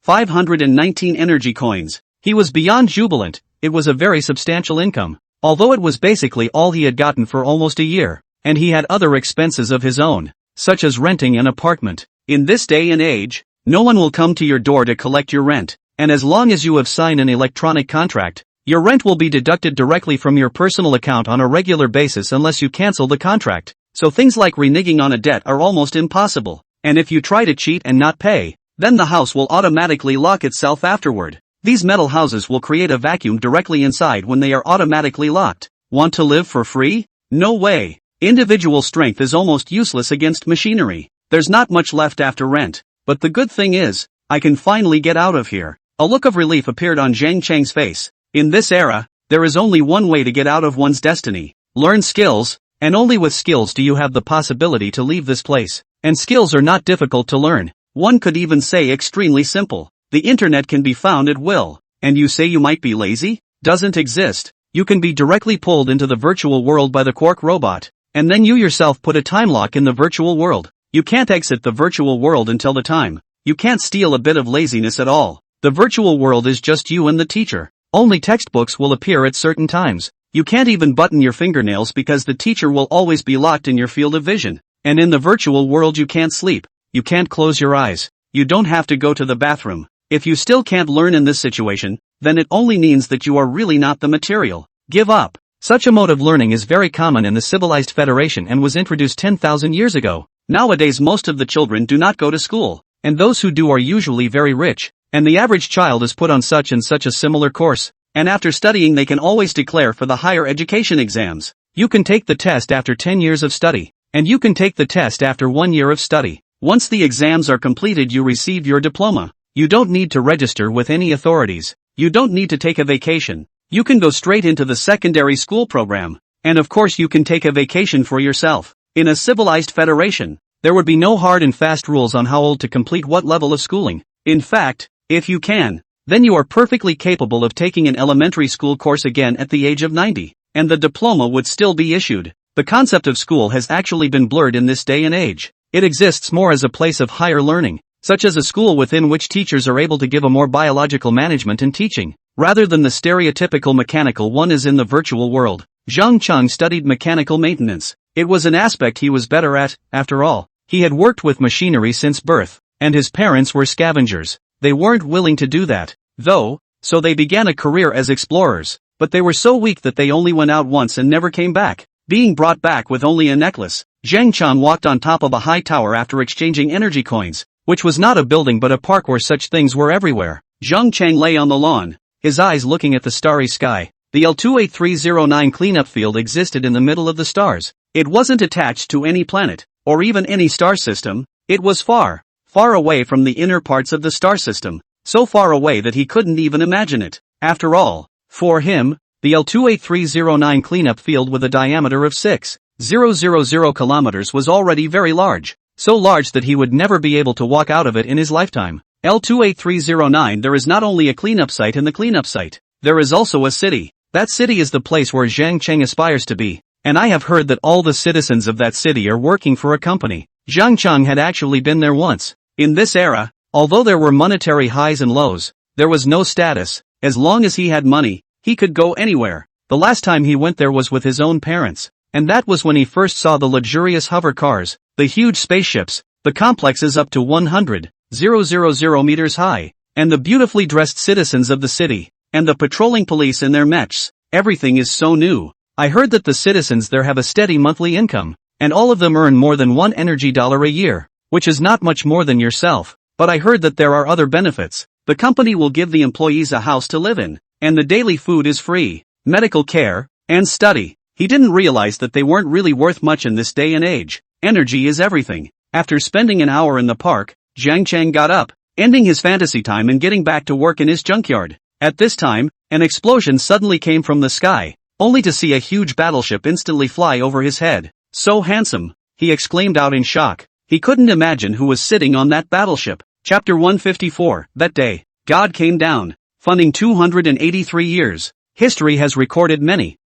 Speaker 1: 519 energy coins. He was beyond jubilant. It was a very substantial income, although it was basically all he had gotten for almost a year, and he had other expenses of his own, such as renting an apartment. In this day and age, no one will come to your door to collect your rent, and as long as you have signed an electronic contract, your rent will be deducted directly from your personal account on a regular basis unless you cancel the contract. So things like reneging on a debt are almost impossible, and if you try to cheat and not pay, then the house will automatically lock itself afterward. These metal houses will create a vacuum directly inside when they are automatically locked. Want to live for free? No way. Individual strength is almost useless against machinery. There's not much left after rent. But the good thing is, I can finally get out of here. A look of relief appeared on Zhang Chang's face. In this era, there is only one way to get out of one's destiny. Learn skills, and only with skills do you have the possibility to leave this place. And skills are not difficult to learn. One could even say extremely simple. The internet can be found at will. And you say you might be lazy? Doesn't exist. You can be directly pulled into the virtual world by the Quark robot, and then you yourself put a time lock in the virtual world. You can't exit the virtual world until the time. You can't steal a bit of laziness at all. The virtual world is just you and the teacher. Only textbooks will appear at certain times. You can't even button your fingernails because the teacher will always be locked in your field of vision. And in the virtual world you can't sleep. You can't close your eyes. You don't have to go to the bathroom. If you still can't learn in this situation, then it only means that you are really not the material. Give up. Such a mode of learning is very common in the civilized Federation and was introduced 10,000 years ago. Nowadays most of the children do not go to school, and those who do are usually very rich, and the average child is put on such and such a similar course, and after studying they can always declare for the higher education exams. You can take the test after 10 years of study, and you can take the test after 1 year of study. Once the exams are completed you receive your diploma. You don't need to register with any authorities. You don't need to take a vacation. You can go straight into the secondary school program, and of course you can take a vacation for yourself. In a civilized federation, there would be no hard and fast rules on how old to complete what level of schooling. In fact, if you can, then you are perfectly capable of taking an elementary school course again at the age of 90, and the diploma would still be issued. The concept of school has actually been blurred in this day and age. It exists more as a place of higher learning, such as a school within which teachers are able to give a more biological management and teaching, rather than the stereotypical mechanical one as in the virtual world. Zhang Chang studied mechanical maintenance. It was an aspect he was better at, after all. He had worked with machinery since birth, and his parents were scavengers. They weren't willing to do that, though, so they began a career as explorers, but they were so weak that they only went out once and never came back, being brought back with only a necklace. Zhang Chang walked on top of a high tower after exchanging energy coins, which was not a building but a park where such things were everywhere. Zhang Chang lay on the lawn, his eyes looking at the starry sky. The L28309 cleanup field existed in the middle of the stars. It wasn't attached to any planet, or even any star system. It was far, far away from the inner parts of the star system, so far away that he couldn't even imagine it. After all, for him, the L28309 cleanup field with a diameter of 6,000 kilometers was already very large, so large that he would never be able to walk out of it in his lifetime. L28309. There is not only a cleanup site in the cleanup site, there is also a city. That city is the place where Zhang Cheng aspires to be, and I have heard that all the citizens of that city are working for a company. Zhang Cheng had actually been there once. In this era, although there were monetary highs and lows, there was no status. As long as he had money, he could go anywhere. The last time he went there was with his own parents, and that was when he first saw the luxurious hover cars, the huge spaceships, the complexes up to 100,000 meters high, and the beautifully dressed citizens of the city, and the patrolling police in their mechs. Everything is so new. I heard that the citizens there have a steady monthly income, and all of them earn more than $1 energy a year, which is not much more than yourself, but I heard that there are other benefits. The company will give the employees a house to live in, and the daily food is free, medical care, and study. He didn't realize that they weren't really worth much in this day and age. Energy is everything. After spending an hour in the park, Zhang Cheng got up, ending his fantasy time and getting back to work in his junkyard. At this time, an explosion suddenly came from the sky, only to see a huge battleship instantly fly over his head. So handsome, he exclaimed out in shock. He couldn't imagine who was sitting on that battleship. Chapter 154. That day, God came down, funding 283 years. History has recorded many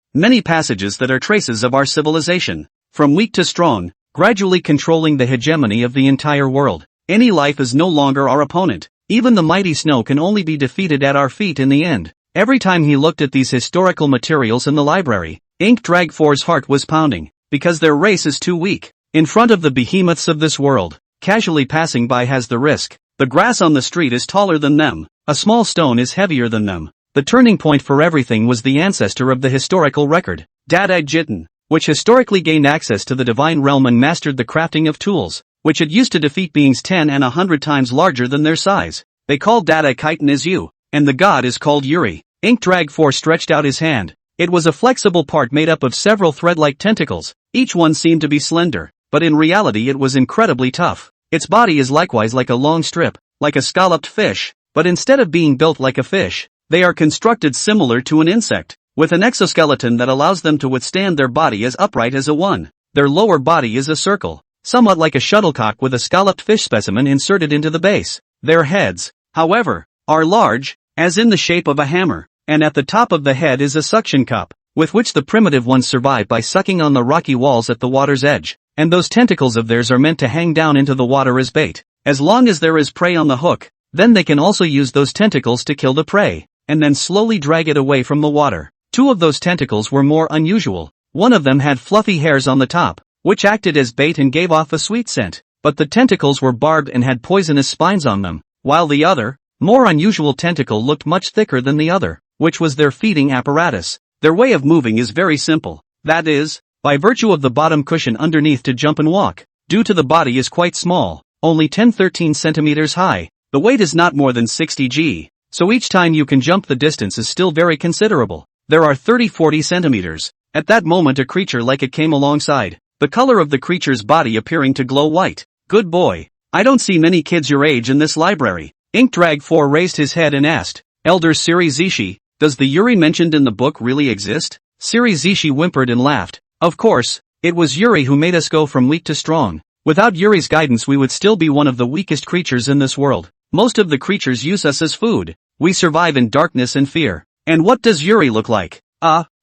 Speaker 1: passages that are traces of our civilization. From weak to strong, gradually controlling the hegemony of the entire world. Any life is no longer our opponent. Even the mighty snow can only be defeated at our feet in the end. Every time he looked at these historical materials in the library, Ink Drag 4's heart was pounding, because their race is too weak. In front of the behemoths of this world, casually passing by has the risk. The grass on the street is taller than them. A small stone is heavier than them. The turning point for everything was the ancestor of the historical record, Dada Jiten, which historically gained access to the divine realm and mastered the crafting of tools, which had used to defeat beings 10 and 100 times larger than their size. They called Dada Chitin as you, and the god is called Yuri. Ink Drag 4 stretched out his hand. It was a flexible part made up of several thread-like tentacles. Each one seemed to be slender, but in reality it was incredibly tough. Its body is likewise like a long strip, like a scalloped fish, but instead of being built like a fish, they are constructed similar to an insect, with an exoskeleton that allows them to withstand their body as upright as a one. Their lower body is a circle, somewhat like a shuttlecock with a scalloped fish specimen inserted into the base. Their heads, however, are large, as in the shape of a hammer, and at the top of the head is a suction cup, with which the primitive ones survive by sucking on the rocky walls at the water's edge. And those tentacles of theirs are meant to hang down into the water as bait. As long as there is prey on the hook, then they can also use those tentacles to kill the prey, and then slowly drag it away from the water. Two of those tentacles were more unusual. One of them had fluffy hairs on the top, which acted as bait and gave off a sweet scent, but the tentacles were barbed and had poisonous spines on them, while the other, more unusual tentacle looked much thicker than the other, which was their feeding apparatus. Their way of moving is very simple. That is, by virtue of the bottom cushion underneath to jump and walk. Due to the body is quite small, only 10-13 centimeters high, the weight is not more than 60 g, so each time you can jump the distance is still very considerable. There are 30-40 centimeters. At that moment a creature like it came alongside, the color of the creature's body appearing to glow white. Good boy. I don't see many kids your age in this library. Ink Drag 4 raised his head and asked, Elder Siri Zishi, does the Yuri mentioned in the book really exist? Siri Zishi whimpered and laughed. Of course, it was Yuri who made us go from weak to strong. Without Yuri's guidance we would still be one of the weakest creatures in this world. Most of the creatures use us as food. We survive in darkness and fear. And what does Yuri look like?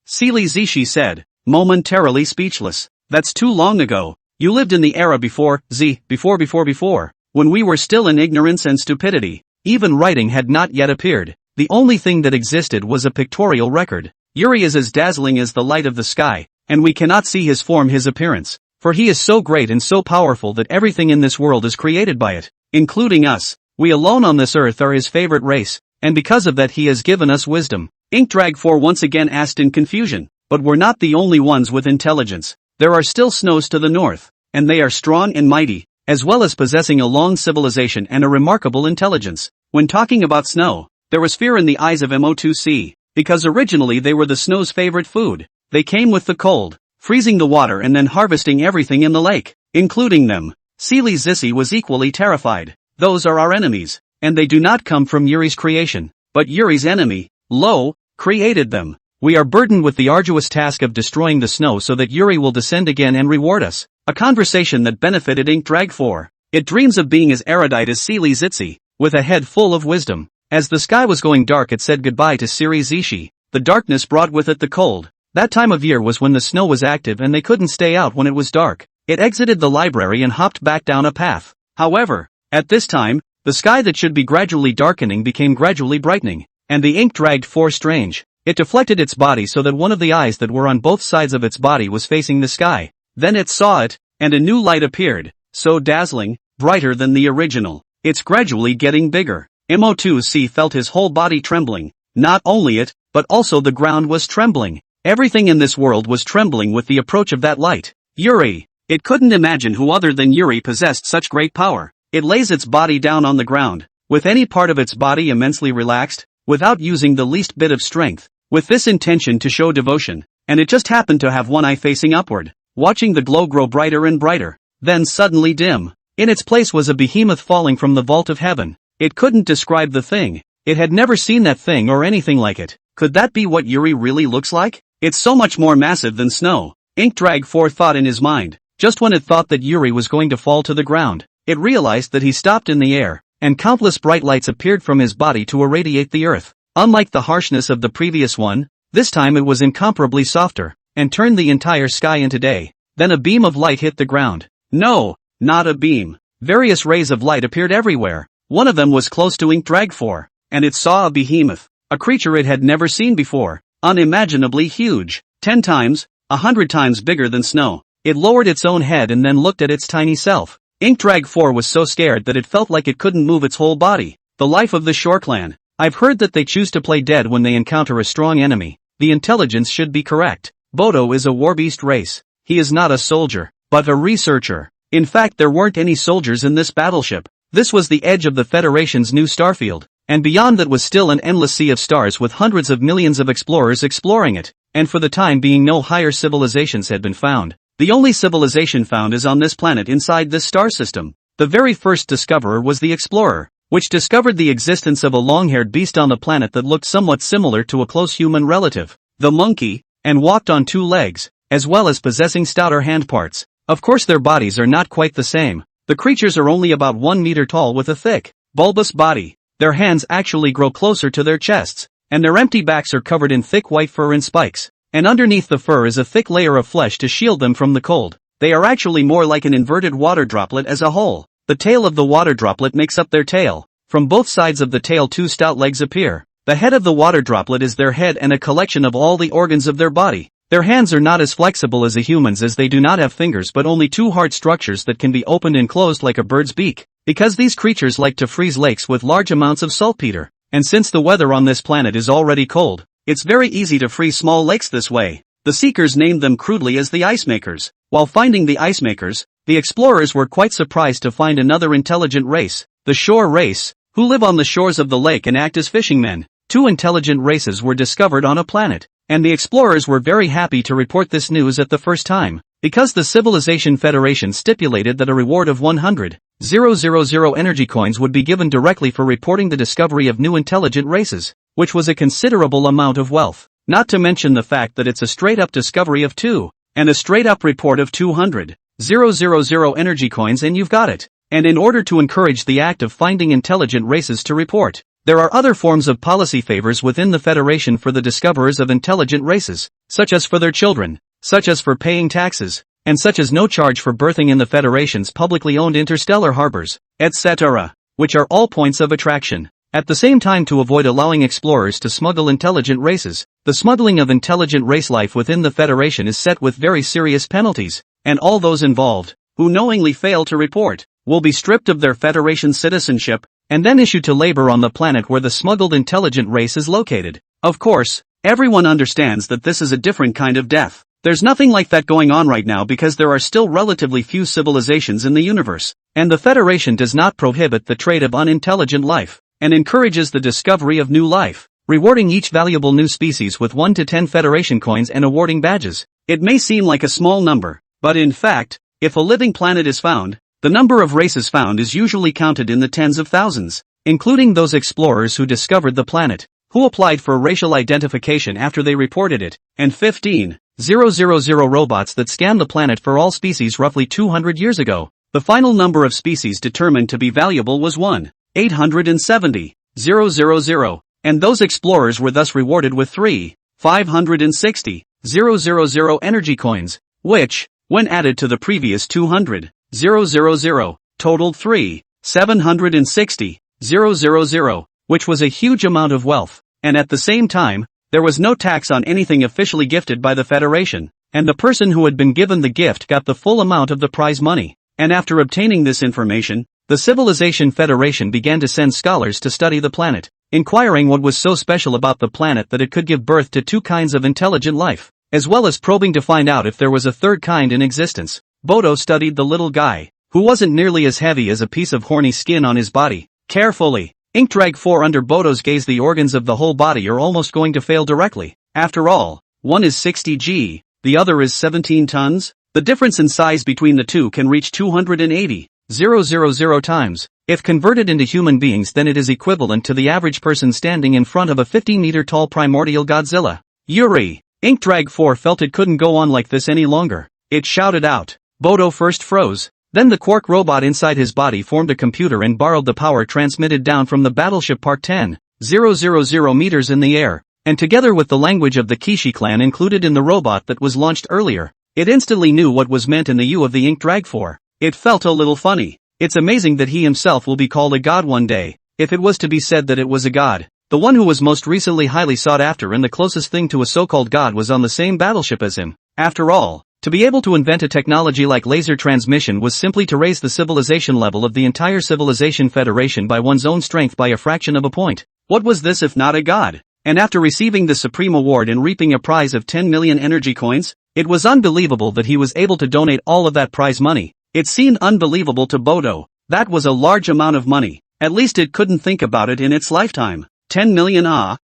Speaker 1: Siri Zishi said, momentarily speechless. That's too long ago. You lived in the era before, before, when we were still in ignorance and stupidity. Even writing had not yet appeared. The only thing that existed was a pictorial record. Yuri is as dazzling as the light of the sky, and we cannot see his form, his appearance, for he is so great and so powerful that everything in this world is created by it, including us. We alone on this earth are his favorite race, and because of that he has given us wisdom. Ink Drag 4 once again asked in confusion, but we're not the only ones with intelligence. There are still snows to the north, and they are strong and mighty, as well as possessing a long civilization and a remarkable intelligence. When talking about snow, there was fear in the eyes of Mo2C, because originally they were the snow's favorite food. They came with the cold, freezing the water and then harvesting everything in the lake, including them. Seely Zissy was equally terrified. Those are our enemies, and they do not come from Yuri's creation, but Yuri's enemy, Lo, created them. We are burdened with the arduous task of destroying the snow so that Yuri will descend again and reward us. A conversation that benefited Ink Drag 4. It dreams of being as erudite as Seely Zitzi, with a head full of wisdom. As the sky was going dark, it said goodbye to Siri Zishi. The darkness brought with it the cold. That time of year was when the snow was active and they couldn't stay out when it was dark. It exited the library and hopped back down a path. However, at this time, the sky that should be gradually darkening became gradually brightening, and the ink dragged 4 strange. It deflected its body so that one of the eyes that were on both sides of its body was facing the sky. Then it saw it, and a new light appeared, so dazzling, brighter than the original. It's gradually getting bigger. Mo2C felt his whole body trembling. Not only it, but also the ground was trembling. Everything in this world was trembling with the approach of that light. Yuri. It couldn't imagine who other than Yuri possessed such great power. It lays its body down on the ground, with any part of its body immensely relaxed, without using the least bit of strength, with this intention to show devotion, and it just happened to have one eye facing upward, watching the glow grow brighter and brighter, then suddenly dim. In its place was a behemoth falling from the vault of heaven. It couldn't describe the thing. It had never seen that thing or anything like it. Could that be what Yuri really looks like? It's so much more massive than snow. Ink Drag 4 thought in his mind. Just when it thought that Yuri was going to fall to the ground, it realized that he stopped in the air, and countless bright lights appeared from his body to irradiate the earth. Unlike the harshness of the previous one, this time it was incomparably softer, and turned the entire sky into day. Then a beam of light hit the ground. No, not a beam. Various rays of light appeared everywhere. One of them was close to Ink Drag 4, and it saw a behemoth, a creature it had never seen before, unimaginably huge, 10 times, 100 times bigger than snow. It lowered its own head and then looked at its tiny self. Ink Drag 4 was so scared that it felt like it couldn't move its whole body. The life of the Shore Clan. I've heard that they choose to play dead when they encounter a strong enemy. The intelligence should be correct. Bodo is a warbeast race. He is not a soldier, but a researcher. In fact, there weren't any soldiers in this battleship. This was the edge of the Federation's new starfield, and beyond that was still an endless sea of stars with hundreds of millions of explorers exploring it, and for the time being no higher civilizations had been found. The only civilization found is on this planet inside this star system. The very first discoverer was the explorer, which discovered the existence of a long-haired beast on the planet that looked somewhat similar to a close human relative, the monkey, and walked on 2 legs, as well as possessing stouter hand parts. Of course their bodies are not quite the same. The creatures are only about 1 meter tall with a thick, bulbous body. Their hands actually grow closer to their chests, and their empty backs are covered in thick white fur and spikes. And underneath the fur is a thick layer of flesh to shield them from the cold. They are actually more like an inverted water droplet as a whole. The tail of the water droplet makes up their tail. From both sides of the tail 2 stout legs appear. The head of the water droplet is their head and a collection of all the organs of their body. Their hands are not as flexible as a human's as they do not have fingers but only 2 hard structures that can be opened and closed like a bird's beak. Because these creatures like to freeze lakes with large amounts of saltpeter, and since the weather on this planet is already cold, it's very easy to freeze small lakes this way. The Seekers named them crudely as the Ice Makers. While finding the Ice Makers, the explorers were quite surprised to find another intelligent race, the Shore race, who live on the shores of the lake and act as fishing men. 2 intelligent races were discovered on a planet, and the explorers were very happy to report this news at the first time, because the Civilization Federation stipulated that a reward of 100,000 energy coins would be given directly for reporting the discovery of new intelligent races, which was a considerable amount of wealth. Not to mention the fact that it's a straight-up discovery of 2, and a straight-up report of 200,000 energy coins and you've got it. And in order to encourage the act of finding intelligent races to report, there are other forms of policy favors within the Federation for the discoverers of intelligent races, such as for their children, such as for paying taxes, and such as no charge for berthing in the Federation's publicly owned interstellar harbors, etc., which are all points of attraction. At the same time, to avoid allowing explorers to smuggle intelligent races, the smuggling of intelligent race life within the Federation is set with very serious penalties, and all those involved, who knowingly fail to report, will be stripped of their Federation citizenship, and then issued to labor on the planet where the smuggled intelligent race is located. Of course, everyone understands that this is a different kind of death. There's nothing like that going on right now because there are still relatively few civilizations in the universe, and the Federation does not prohibit the trade of unintelligent life, and encourages the discovery of new life, rewarding each valuable new species with 1 to 10 Federation coins and awarding badges. It may seem like a small number, but in fact, if a living planet is found, the number of races found is usually counted in the tens of thousands, including those explorers who discovered the planet. who applied for racial identification after they reported it, and 15,000 robots that scanned the planet for all species roughly 200 years ago. The final number of species determined to be valuable was 1,870,000, and those explorers were thus rewarded with 3,560,000 energy coins, which, when added to the previous 200,000, totaled 3,760,000, which was a huge amount of wealth, and at the same time, there was no tax on anything officially gifted by the Federation, and the person who had been given the gift got the full amount of the prize money. And after obtaining this information, the Civilization Federation began to send scholars to study the planet, inquiring what was so special about the planet that it could give birth to two kinds of intelligent life, as well as probing to find out if there was a third kind in existence. Bodo studied the little guy, who wasn't nearly as heavy as a piece of horny skin on his body, carefully. Inkdrag 4 under Bodo's gaze, the organs of the whole body are almost going to fail directly. After all, one is 60 g, the other is 17 tons. The difference in size between the two can reach 280,000 times. If converted into human beings, then it is equivalent to the average person standing in front of a 50-meter tall primordial Godzilla. Yuri! Inkdrag 4 felt it couldn't go on like this any longer. It shouted out. Bodo first froze. Then the quark robot inside his body formed a computer and borrowed the power transmitted down from the battleship Part 10,000 meters in the air, and together with the language of the Kishi clan included in the robot that was launched earlier, it instantly knew what was meant in the U of the Inkdrag 4. It felt a little funny. It's amazing that he himself will be called a god one day, if it was to be said that it was a god. The one who was most recently highly sought after and the closest thing to a so-called god was on the same battleship as him. After all, to be able to invent a technology like laser transmission was simply to raise the civilization level of the entire Civilization Federation by one's own strength by a fraction of a point. What was this if not a god? And after receiving the Supreme Award and reaping a prize of 10 million energy coins, it was unbelievable that he was able to donate all of that prize money. It seemed unbelievable to Bodo. That was a large amount of money. At least it couldn't think about it in its lifetime. 10 million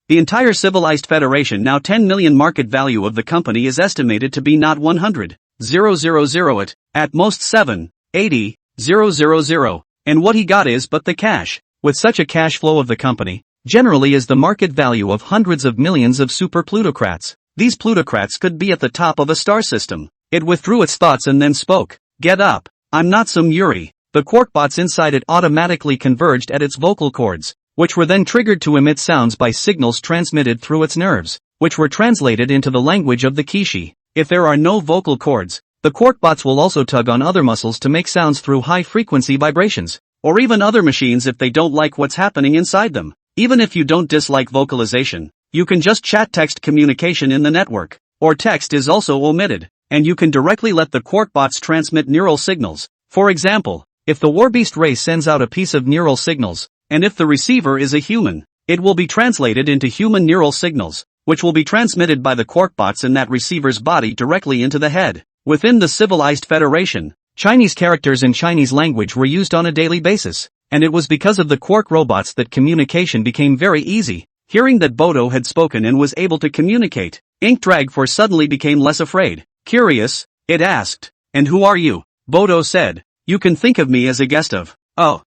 Speaker 1: the entire civilized federation now 10 million market value of the company is estimated to be not 100,000 it, at most 780,000, and what he got is but the cash. With such a cash flow of the company, generally is the market value of hundreds of millions of super plutocrats. These plutocrats could be at the top of a star system. It withdrew its thoughts and then spoke. Get up. I'm not some Yuri. The quarkbots inside it automatically converged at its vocal cords, which were then triggered to emit sounds by signals transmitted through its nerves, which were translated into the language of the Kishi. If there are no vocal cords, the quarkbots will also tug on other muscles to make sounds through high-frequency vibrations, or even other machines if they don't like what's happening inside them. Even if you don't dislike vocalization, you can just chat text communication in the network, or text is also omitted, and you can directly let the quarkbots transmit neural signals. For example, if the Warbeast race sends out a piece of neural signals, and if the receiver is a human, it will be translated into human neural signals, which will be transmitted by the quarkbots in that receiver's body directly into the head. Within the civilized federation, Chinese characters in Chinese language were used on a daily basis, and it was because of the quark robots that communication became very easy. Hearing that Bodo had spoken and was able to communicate, Inkdrag 4 suddenly became less afraid. Curious, it asked, "And who are you?" Bodo said, "You can think of me as a guest of,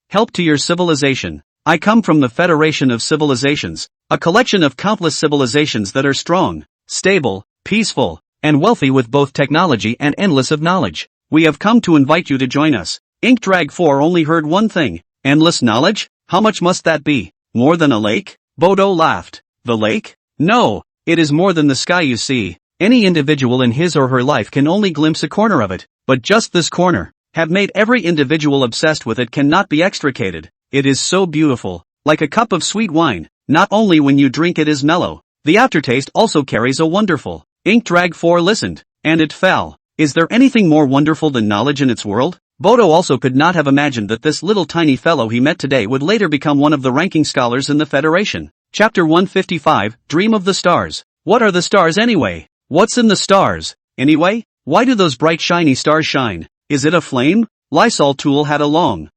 Speaker 1: help to your civilization. I come from the Federation of Civilizations, a collection of countless civilizations that are strong, stable, peaceful, and wealthy with both technology and endless of knowledge. We have come to invite you to join us." Inkdrag 4 only heard one thing. Endless knowledge? How much must that be? More than a lake? Bodo laughed. The lake? No, it is more than the sky you see. Any individual in his or her life can only glimpse a corner of it, but just this corner, have made every individual obsessed with it, cannot be extricated. It is so beautiful, like a cup of sweet wine. Not only when you drink it is mellow, the aftertaste also carries a wonderful. Inkdrag 4 listened, and it fell. Is there anything more wonderful than knowledge in its world? Bodo also could not have imagined that this little tiny fellow he met today would later become one of the ranking scholars in the Federation. Chapter 155, Dream of the Stars. What are the stars anyway? What's in the stars, anyway? Why do those bright shiny stars shine? Is it a flame? Lysol Tool had a long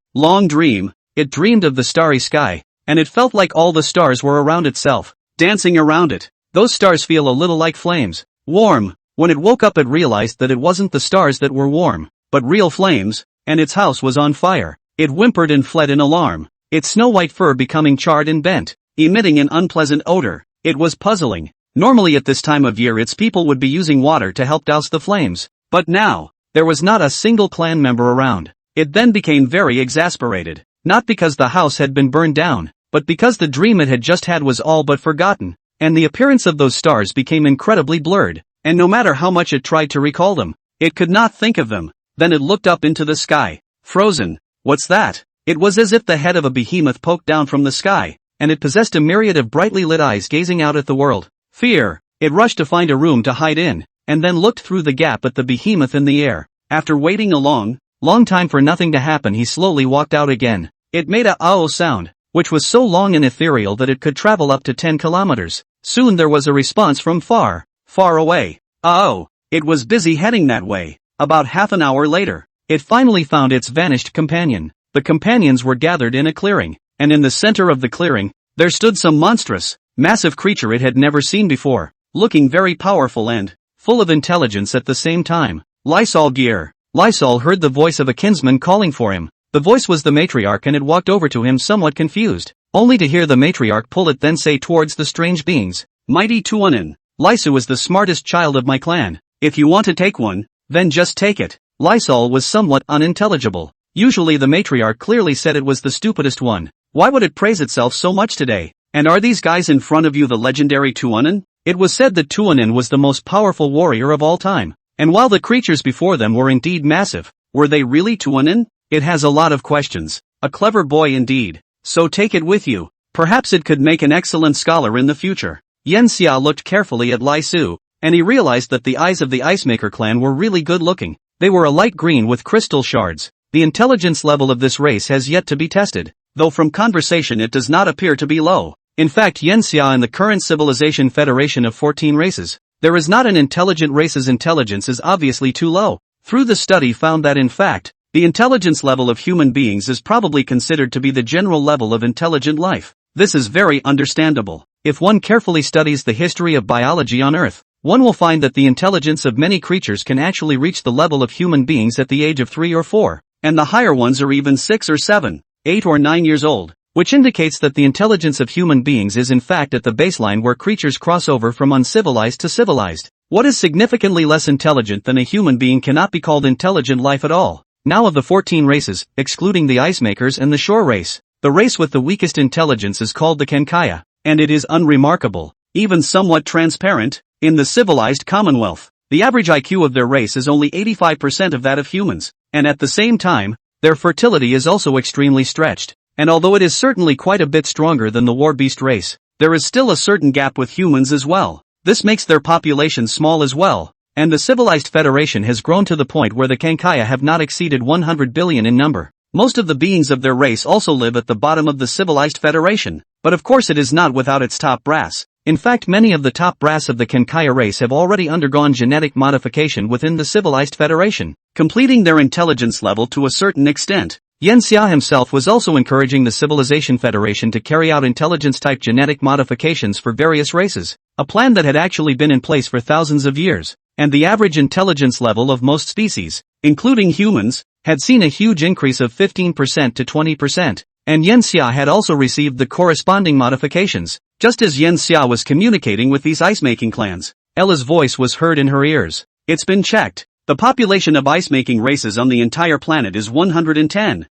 Speaker 1: dream. It dreamed of the starry sky, and it felt like all the stars were around itself, dancing around it. Those stars feel a little like flames. Warm. When it woke up it realized that it wasn't the stars that were warm, but real flames, and its house was on fire. It whimpered and fled in alarm, its snow-white fur becoming charred and bent. emitting an unpleasant odor. It was puzzling. Normally at this time of year its people would be using water to help douse the flames, but now, there was not a single clan member around. It then became very exasperated, not because the house had been burned down, but because the dream it had just had was all but forgotten, and the appearance of those stars became incredibly blurred, and no matter how much it tried to recall them, it could not think of them. Then it looked up into the sky, frozen. What's that? It was as if the head of a behemoth poked down from the sky, and it possessed a myriad of brightly lit eyes gazing out at the world. Fear. It rushed to find a room to hide in, and then looked through the gap at the behemoth in the air. After waiting a long time for nothing to happen, he slowly walked out again. It made a "oh" sound, which was so long and ethereal that it could travel up to 10 kilometers. Soon there was a response from far away. Oh, it was busy heading that way. About half an hour later, it finally found its vanished companion. The companions were gathered in a clearing, and in the center of the clearing, there stood some monstrous, massive creature it had never seen before, looking very powerful and full of intelligence at the same time. Lysol gear. Lysol heard the voice of a kinsman calling for him. The voice was the matriarch, and it walked over to him somewhat confused, only to hear the matriarch pull it then say towards the strange beings, "Mighty Tuonin, Lysu is the smartest child of my clan. If you want to take one, then just take it." Lysol was somewhat unintelligible. Usually the matriarch clearly said it was the stupidest one. Why would it praise itself so much today? And are these guys in front of you the legendary Tuonin? It was said that Tuonin was the most powerful warrior of all time. And while the creatures before them were indeed massive, were they really Tuonin? It has a lot of questions. A clever boy indeed. So take it with you. Perhaps it could make an excellent scholar in the future. Yen Xia looked carefully at Lai Su, and he realized that the eyes of the Icemaker clan were really good looking. They were a light green with crystal shards. The intelligence level of this race has yet to be tested, though from conversation it does not appear to be low. In fact, Yen Xia in the current Civilization Federation of 14 races, there is not an intelligent race's intelligence is obviously too low. Through the study found that in fact, the intelligence level of human beings is probably considered to be the general level of intelligent life. This is very understandable. If one carefully studies the history of biology on Earth, one will find that the intelligence of many creatures can actually reach the level of human beings at the age of 3 or 4, and the higher ones are even 6 or 7, 8 or 9 years old, which indicates that the intelligence of human beings is in fact at the baseline where creatures cross over from uncivilized to civilized. What is significantly less intelligent than a human being cannot be called intelligent life at all. Now of the 14 races, excluding the Icemakers and the Shore race, the race with the weakest intelligence is called the Kenkaya, and it is unremarkable, even somewhat transparent. In the civilized Commonwealth, the average IQ of their race is only 85% of that of humans, and at the same time, their fertility is also extremely stretched. And although it is certainly quite a bit stronger than the war beast race, there is still a certain gap with humans as well. This makes their population small as well, and the civilized federation has grown to the point where the Kenkaya have not exceeded 100 billion in number. Most of the beings of their race also live at the bottom of the civilized federation, but of course it is not without its top brass. In fact, many of the top brass of the Kenkaya race have already undergone genetic modification within the civilized federation, completing their intelligence level to a certain extent. Yen Xia himself was also encouraging the Civilization Federation to carry out intelligence-type genetic modifications for various races, a plan that had actually been in place for thousands of years, and the average intelligence level of most species, including humans, had seen a huge increase of 15% to 20%, and Yen Xia had also received the corresponding modifications. Just as Yen Xia was communicating with these ice-making clans, Ella's voice was heard in her ears. It's been checked. The population of ice-making races on the entire planet is 110,000,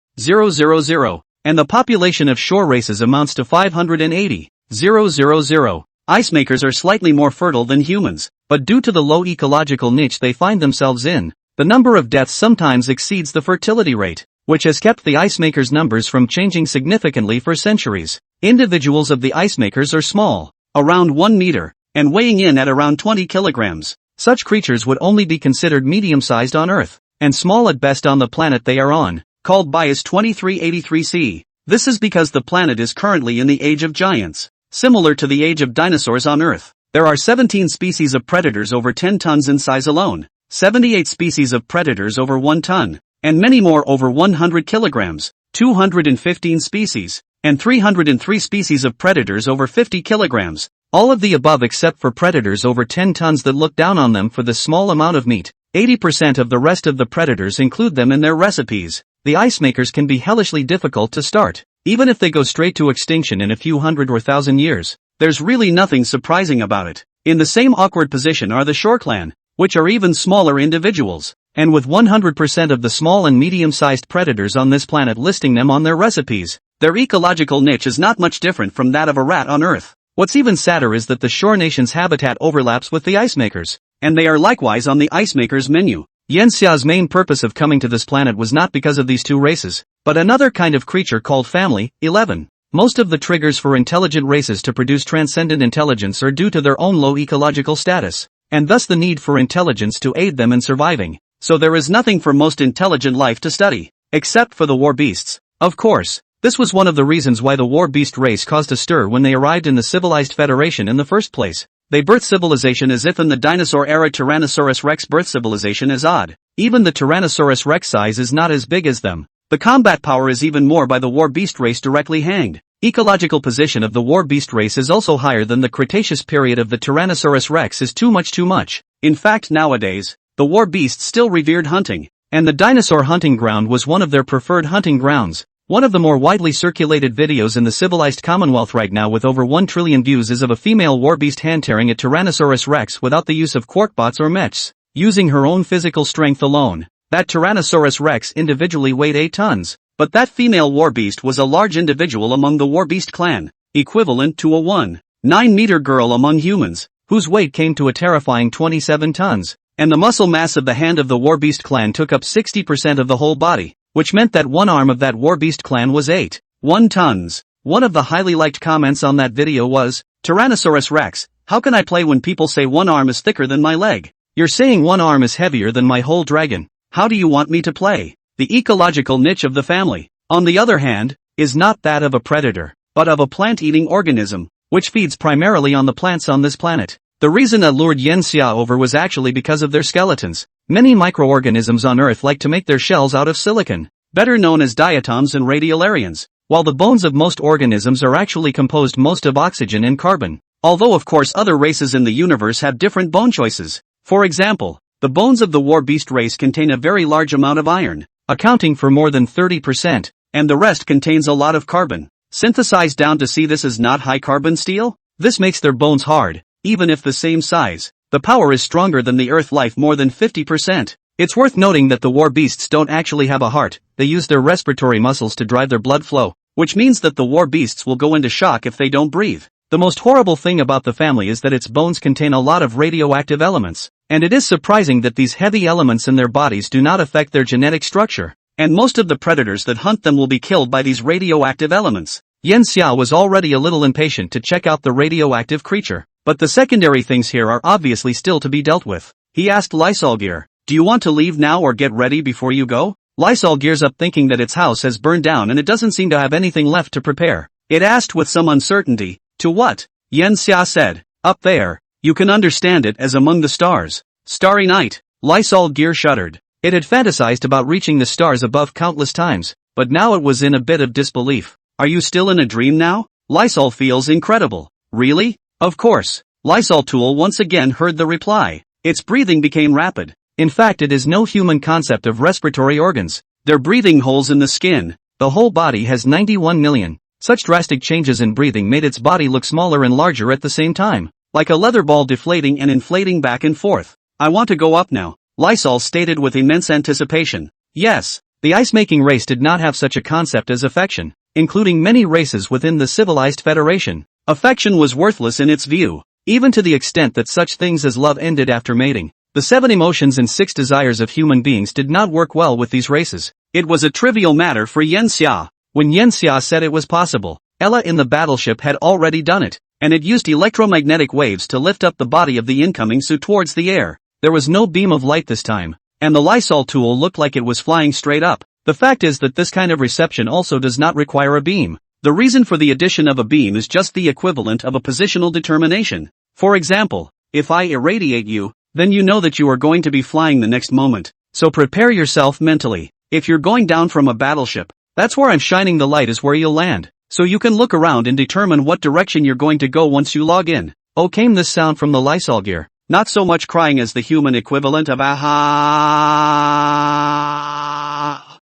Speaker 1: and the population of shore races amounts to 580,000. Ice-makers are slightly more fertile than humans, but due to the low ecological niche they find themselves in, the number of deaths sometimes exceeds the fertility rate, which has kept the ice-makers' numbers from changing significantly for centuries. Individuals of the ice-makers are small, around 1 meter, and weighing in at around 20 kilograms. Such creatures would only be considered medium-sized on Earth, and small at best on the planet they are on, called Bias 2383c. This is because the planet is currently in the age of giants, similar to the age of dinosaurs on Earth. There are 17 species of predators over 10 tons in size alone, 78 species of predators over 1 ton, and many more over 100 kilograms, 215 species, and 303 species of predators over 50 kilograms. All of the above except for predators over 10 tons that look down on them for the small amount of meat. 80% of the rest of the predators include them in their recipes. The ice makers can be hellishly difficult to start. even if they go straight to extinction in a few hundred or thousand years. There's really nothing surprising about it. In the same awkward position are the shore clan, which are even smaller individuals, and with 100% of the small and medium-sized predators on this planet listing them on their recipes. Their ecological niche is not much different from that of a rat on Earth. What's even sadder is that the shore nation's habitat overlaps with the ice makers, and they are likewise on the ice makers' menu. Yanxia's main purpose of coming to this planet was not because of these two races, but another kind of creature called Family 11. Most of the triggers for intelligent races to produce transcendent intelligence are due to their own low ecological status, and thus the need for intelligence to aid them in surviving. So there is nothing for most intelligent life to study, except for the war beasts. Of course, this was one of the reasons why the war beast race caused a stir when they arrived in the civilized Federation in the first place. They birthed civilization as if in the dinosaur era. Tyrannosaurus rex birthed civilization as odd. Even the Tyrannosaurus rex size is not as big as them. The combat power is even more by the war beast race directly hanged. Ecological position of the war beast race is also higher than the Cretaceous period of the Tyrannosaurus rex is too much. In fact, nowadays, the war beasts still revered hunting, and the dinosaur hunting ground was one of their preferred hunting grounds. One of the more widely circulated videos in the civilized Commonwealth right now with over 1 trillion views is of a female warbeast hand-tearing a Tyrannosaurus rex without the use of quarkbots or mechs, using her own physical strength alone. That Tyrannosaurus rex individually weighed 8 tons, but that female warbeast was a large individual among the warbeast clan, equivalent to a 1.9-meter girl among humans, whose weight came to a terrifying 27 tons, and the muscle mass of the hand of the warbeast clan took up 60% of the whole body, which meant that one arm of that warbeast clan was 8.1 tons. One of the highly liked comments on that video was, "Tyrannosaurus rex, how can I play when people say one arm is thicker than my leg? You're saying one arm is heavier than my whole dragon. How do you want me to play?" The ecological niche of the family, on the other hand, is not that of a predator, but of a plant-eating organism, which feeds primarily on the plants on this planet. The reason it lured Yanxia over was actually because of their skeletons. Many microorganisms on Earth like to make their shells out of silicon, better known as diatoms and radiolarians, while the bones of most organisms are actually composed most of oxygen and carbon. Although of course other races in the universe have different bone choices. For example, the bones of the war beast race contain a very large amount of iron, accounting for more than 30%, and the rest contains a lot of carbon, synthesized down to see this as not high carbon steel. This makes their bones hard, even if the same size. The power is stronger than the Earth life more than 50%. It's worth noting that the war beasts don't actually have a heart, they use their respiratory muscles to drive their blood flow, which means that the war beasts will go into shock if they don't breathe. The most horrible thing about the family is that its bones contain a lot of radioactive elements, and it is surprising that these heavy elements in their bodies do not affect their genetic structure, and most of the predators that hunt them will be killed by these radioactive elements. Yanxia was already a little impatient to check out the radioactive creature, but the secondary things here are obviously still to be dealt with. He asked Lysol Gear, "Do you want to leave now or get ready before you go?" Lysol gears up thinking that its house has burned down and it doesn't seem to have anything left to prepare. It asked with some uncertainty, "To what?" Yanxia said, "Up there. You can understand it as among the stars." Starry night. Lysol Gear shuddered. It had fantasized about reaching the stars above countless times, but now it was in a bit of disbelief. "Are you still in a dream now?" Lysol feels incredible. "Really?" "Of course." Lysol Tool once again heard the reply. Its breathing became rapid. In fact, it is no human concept of respiratory organs. They're breathing holes in the skin. The whole body has 91 million. Such drastic changes in breathing made its body look smaller and larger at the same time, like a leather ball deflating and inflating back and forth. "I want to go up now," Lysol stated with immense anticipation. Yes, the ice-making race did not have such a concept as affection, including many races within the civilized Federation. Affection was worthless in its view, even to the extent that such things as love ended after mating. The 7 emotions and 6 desires of human beings did not work well with these races. It was a trivial matter for Yanxia. When Yanxia said it was possible, Ella in the battleship had already done it, and it used electromagnetic waves to lift up the body of the incoming suit towards the air. There was no beam of light this time, and the Lysol tool looked like it was flying straight up. The fact is that this kind of reception also does not require a beam. The reason for the addition of a beam is just the equivalent of a positional determination. For example, if I irradiate you, then you know that you are going to be flying the next moment, so prepare yourself mentally. If you're going down from a battleship, that's where I'm shining the light is where you'll land, so you can look around and determine what direction you're going to go once you log in. Oh, came this sound from the Lysol gear. Not so much crying as the human equivalent of aha.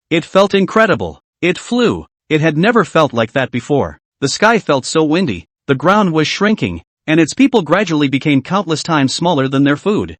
Speaker 1: It felt incredible. It flew. It had never felt like that before. The sky felt so windy, the ground was shrinking, and its people gradually became countless times smaller than their food.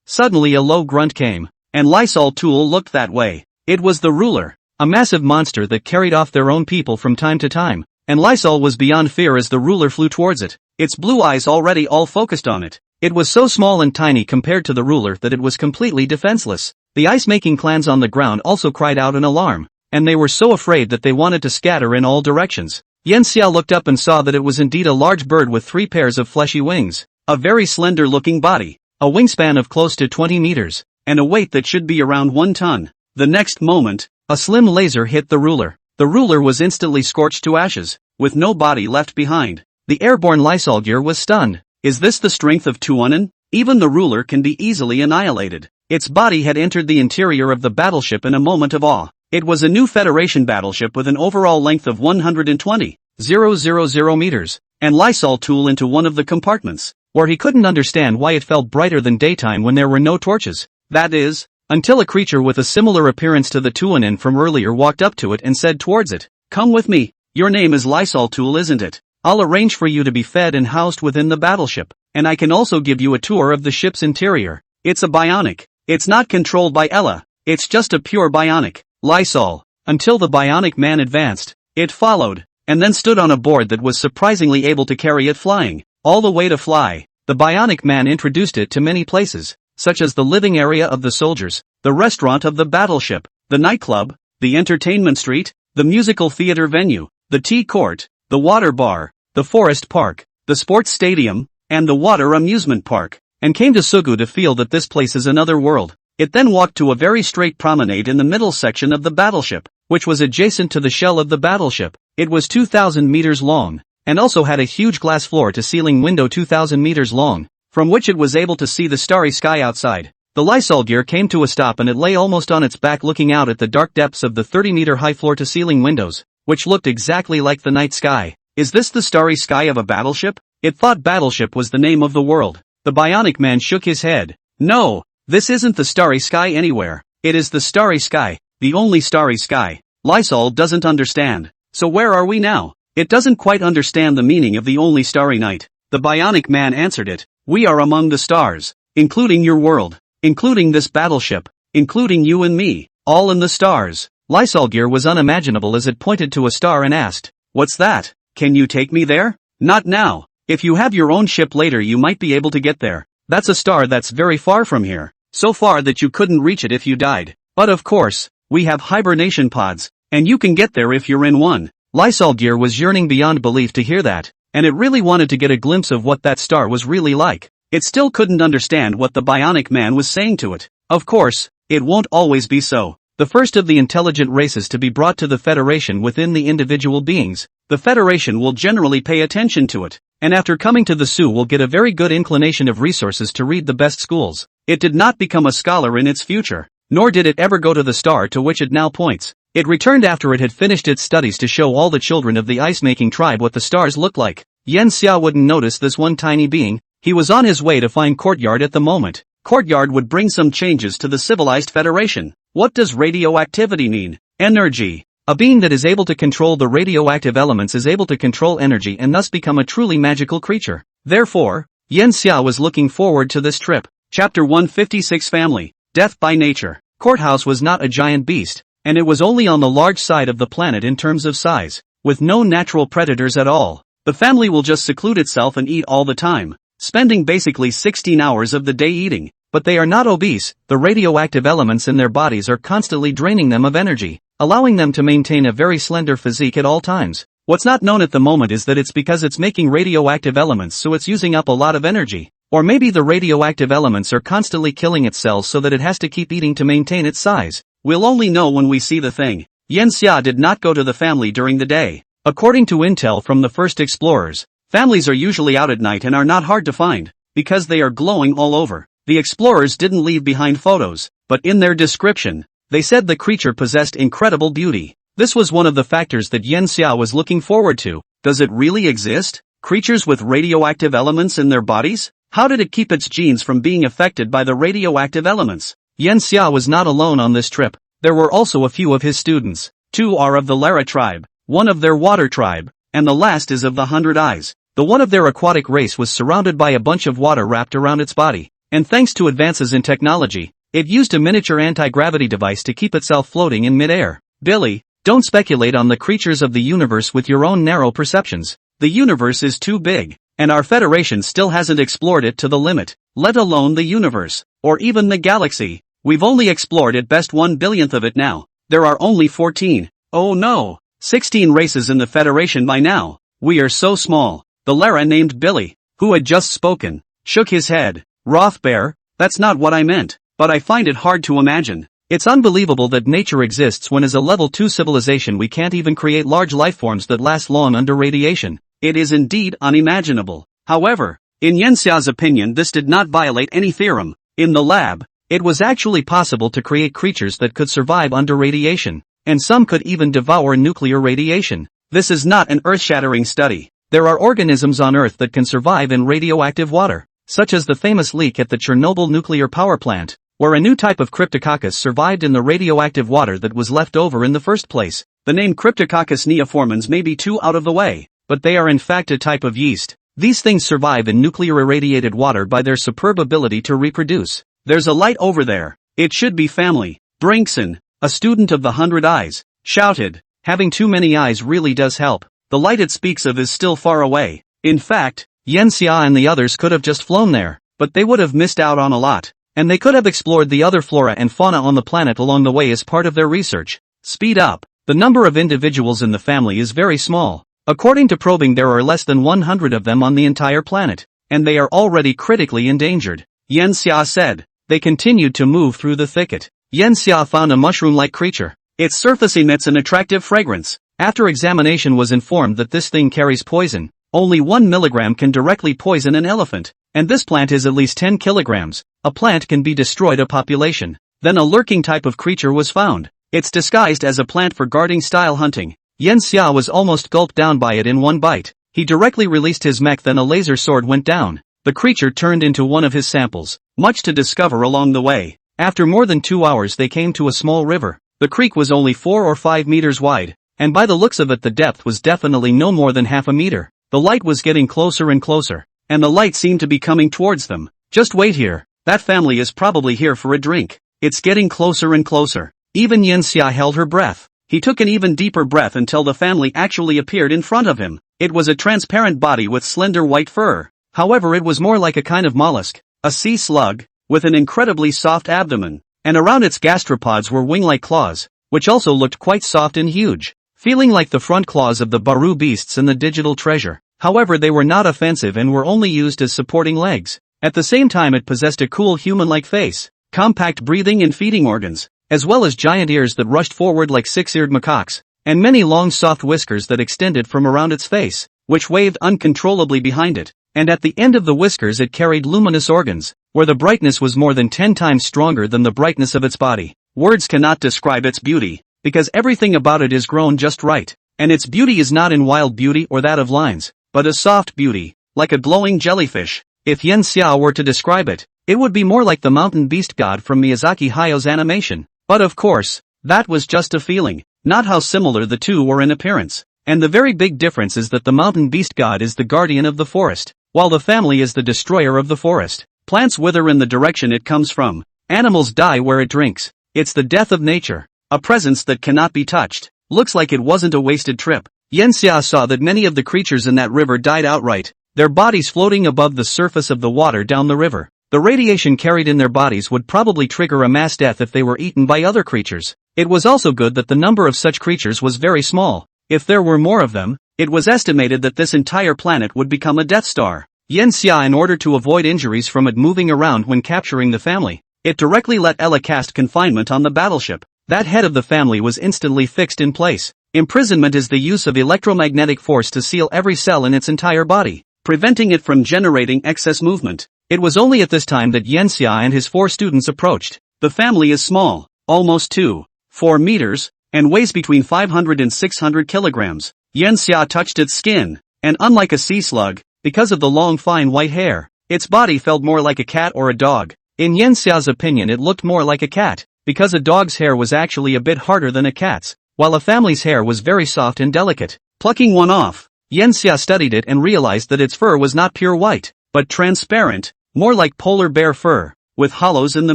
Speaker 1: Suddenly a low grunt came, and Lysol Tool looked that way. It was the ruler, a massive monster that carried off their own people from time to time, and Lysol was beyond fear as the ruler flew towards it, its blue eyes already all focused on it. It was so small and tiny compared to the ruler that it was completely defenseless. The ice-making clans on the ground also cried out in alarm, and they were so afraid that they wanted to scatter in all directions. Yan Xia looked up and saw that it was indeed a large bird with 3 pairs of fleshy wings, a very slender-looking body, a wingspan of close to 20 meters, and a weight that should be around 1 ton. The next moment, a slim laser hit the ruler. The ruler was instantly scorched to ashes, with no body left behind. The airborne Lysol gear was stunned. Is this the strength of Tuonen? Even the ruler can be easily annihilated. Its body had entered the interior of the battleship in a moment of awe. It was a new Federation battleship with an overall length of 120,000 meters, and Lysol Tool into one of the compartments, where he couldn't understand why it felt brighter than daytime when there were no torches. That is, until a creature with a similar appearance to the Tuonen from earlier walked up to it and said towards it, "Come with me. Your name is Lysol Tool, isn't it? I'll arrange for you to be fed and housed within the battleship, and I can also give you a tour of the ship's interior. It's a bionic. It's not controlled by Ella. It's just a pure bionic." Lysol, until the bionic man advanced, it followed, and then stood on a board that was surprisingly able to carry it flying, all the way to fly. The bionic man introduced it to many places, such as the living area of the soldiers, the restaurant of the battleship, the nightclub, the entertainment street, the musical theater venue, the tea court, the water bar, the forest park, the sports stadium, and the water amusement park, and came to Sugu to feel that this place is another world. It then walked to a very straight promenade in the middle section of the battleship, which was adjacent to the shell of the battleship. It was 2,000 meters long, and also had a huge glass floor-to-ceiling window 2,000 meters long, from which it was able to see the starry sky outside. The Lysol gear came to a stop and it lay almost on its back looking out at the dark depths of the 30-meter-high floor-to-ceiling windows, which looked exactly like the night sky. Is this the starry sky of a battleship? It thought battleship was the name of the world. The bionic man shook his head. No, this isn't the starry sky anywhere. It is the starry sky, the only starry sky. Lysol doesn't understand. So where are we now? It doesn't quite understand the meaning of the only starry night. The bionic man answered it. We are among the stars, including your world, including this battleship, including you and me, all in the stars. Lysol gear was unimaginable as it pointed to a star and asked, "What's that? Can you take me there?" "Not now. If you have your own ship later you might be able to get there. That's a star that's very far from here, so far that you couldn't reach it if you died. But of course, we have hibernation pods, and you can get there if you're in one." Lysol gear was yearning beyond belief to hear that, and it really wanted to get a glimpse of what that star was really like. It still couldn't understand what the bionic man was saying to it. Of course, it won't always be so. The first of the intelligent races to be brought to the Federation within the individual beings, the Federation will generally pay attention to it, and after coming to the Sioux will get a very good inclination of resources to read the best schools. It did not become a scholar in its future, nor did it ever go to the star to which it now points. It returned after it had finished its studies to show all the children of the ice-making tribe what the stars looked like. Yan Xia wouldn't notice this one tiny being. He was on his way to find Courtyard at the moment. Courtyard would bring some changes to the civilized Federation. What does radioactivity mean? Energy. A being that is able to control the radioactive elements is able to control energy and thus become a truly magical creature. Therefore, Yan Xia was looking forward to this trip. Chapter 156 Family. Death by Nature. Courthouse was not a giant beast, and it was only on the large side of the planet in terms of size, with no natural predators at all. The family will just seclude itself and eat all the time, spending basically 16 hours of the day eating. But they are not obese. The radioactive elements in their bodies are constantly draining them of energy, allowing them to maintain a very slender physique at all times. What's not known at the moment is that it's because it's making radioactive elements so it's using up a lot of energy. Or maybe the radioactive elements are constantly killing its cells so that it has to keep eating to maintain its size. We'll only know when we see the thing. Yan Xia did not go to the family during the day. According to intel from the first explorers, families are usually out at night and are not hard to find, because they are glowing all over. The explorers didn't leave behind photos, but in their description, they said the creature possessed incredible beauty. This was one of the factors that Yan Xia was looking forward to. Does it really exist? Creatures with radioactive elements in their bodies? How did it keep its genes from being affected by the radioactive elements? Yan Xia was not alone on this trip. There were also a few of his students. 2 are of the Lara tribe, 1 of their water tribe, and the last is of the 100 Eyes. The one of their aquatic race was surrounded by a bunch of water wrapped around its body, and thanks to advances in technology, it used a miniature anti-gravity device to keep itself floating in mid-air. Billy, don't speculate on the creatures of the universe with your own narrow perceptions. The universe is too big, and our Federation still hasn't explored it to the limit, let alone the universe, or even the galaxy. We've only explored at best 1/1000th of it now. There are only 14, oh no, 16 races in the Federation by now. We are so small. The Lara named Billy, who had just spoken, shook his head. Rothbear, that's not what I meant, but I find it hard to imagine. It's unbelievable that nature exists when as a level 2 civilization we can't even create large lifeforms that last long under radiation. It is indeed unimaginable. However, in Yanxia's opinion this did not violate any theorem. In the lab, it was actually possible to create creatures that could survive under radiation, and some could even devour nuclear radiation. This is not an earth-shattering study. There are organisms on Earth that can survive in radioactive water, such as the famous leak at the Chernobyl nuclear power plant, where a new type of Cryptococcus survived in the radioactive water that was left over in the first place. The name Cryptococcus neoformans may be too out of the way, but they are in fact a type of yeast. These things survive in nuclear irradiated water by their superb ability to reproduce. There's a light over there. It should be family. Brinkson, a student of the 100 Eyes, shouted. Having too many eyes really does help. The light it speaks of is still far away. In fact, Yanxia and the others could have just flown there, but they would have missed out on a lot, and they could have explored the other flora and fauna on the planet along the way as part of their research. Speed up. The number of individuals in the family is very small. According to probing, there are less than 100 of them on the entire planet, and they are already critically endangered. Yanxia said. They continued to move through the thicket. Yanxia found a mushroom-like creature. Its surface emits an attractive fragrance. After examination was informed that this thing carries poison. Only 1 milligram can directly poison an elephant, and this plant is at least 10 kilograms. A plant can be destroyed a population. Then a lurking type of creature was found. It's disguised as a plant for guarding-style hunting. Yanxia was almost gulped down by it in one bite. He directly released his mech, then a laser sword went down. The creature turned into one of his samples. Much to discover along the way. After more than 2 hours they came to a small river. The creek was only 4 or 5 meters wide, and by the looks of it the depth was definitely no more than half a meter. The light was getting closer and closer, and the light seemed to be coming towards them. Just wait here. That family is probably here for a drink. It's getting closer and closer. Even Yanxia held her breath. He took an even deeper breath until the family actually appeared in front of him. It was a transparent body with slender white fur. However, it was more like a kind of mollusk, a sea slug, with an incredibly soft abdomen, and around its gastropods were wing-like claws, which also looked quite soft and huge, feeling like the front claws of the Baru beasts in the digital treasure. However, they were not offensive and were only used as supporting legs. At the same time, it possessed a cool human-like face, compact breathing and feeding organs, as well as giant ears that rushed forward like 6-eared macaques, and many long soft whiskers that extended from around its face, which waved uncontrollably behind it, and at the end of the whiskers it carried luminous organs, where the brightness was more than 10 times stronger than the brightness of its body. Words cannot describe its beauty, because everything about it is grown just right, and its beauty is not in wild beauty or that of lines, but a soft beauty, like a glowing jellyfish. If Yanxia were to describe it, it would be more like the mountain beast god from Miyazaki Hayao animation. But of course, that was just a feeling, not how similar the two were in appearance. And the very big difference is that the mountain beast god is the guardian of the forest, while the family is the destroyer of the forest. Plants wither in the direction it comes from. Animals die where it drinks. It's the death of nature. A presence that cannot be touched. Looks like it wasn't a wasted trip. Yanxia saw that many of the creatures in that river died outright, their bodies floating above the surface of the water down the river. The radiation carried in their bodies would probably trigger a mass death if they were eaten by other creatures. It was also good that the number of such creatures was very small. If there were more of them, it was estimated that this entire planet would become a Death Star. Yanxia, in order to avoid injuries from it moving around when capturing the family, it directly let Ella cast confinement on the battleship. That head of the family was instantly fixed in place. Imprisonment is the use of electromagnetic force to seal every cell in its entire body, preventing it from generating excess movement. It was only at this time that Yanxia and his 4 students approached. The family is small, almost 2.4 meters, and weighs between 500 and 600 kilograms. Yanxia touched its skin, and unlike a sea slug, because of the long fine white hair, its body felt more like a cat or a dog. In Yanxia's opinion, it looked more like a cat, because a dog's hair was actually a bit harder than a cat's, while a family's hair was very soft and delicate. Plucking one off, Yanxia studied it and realized that its fur was not pure white, but transparent, more like polar bear fur, with hollows in the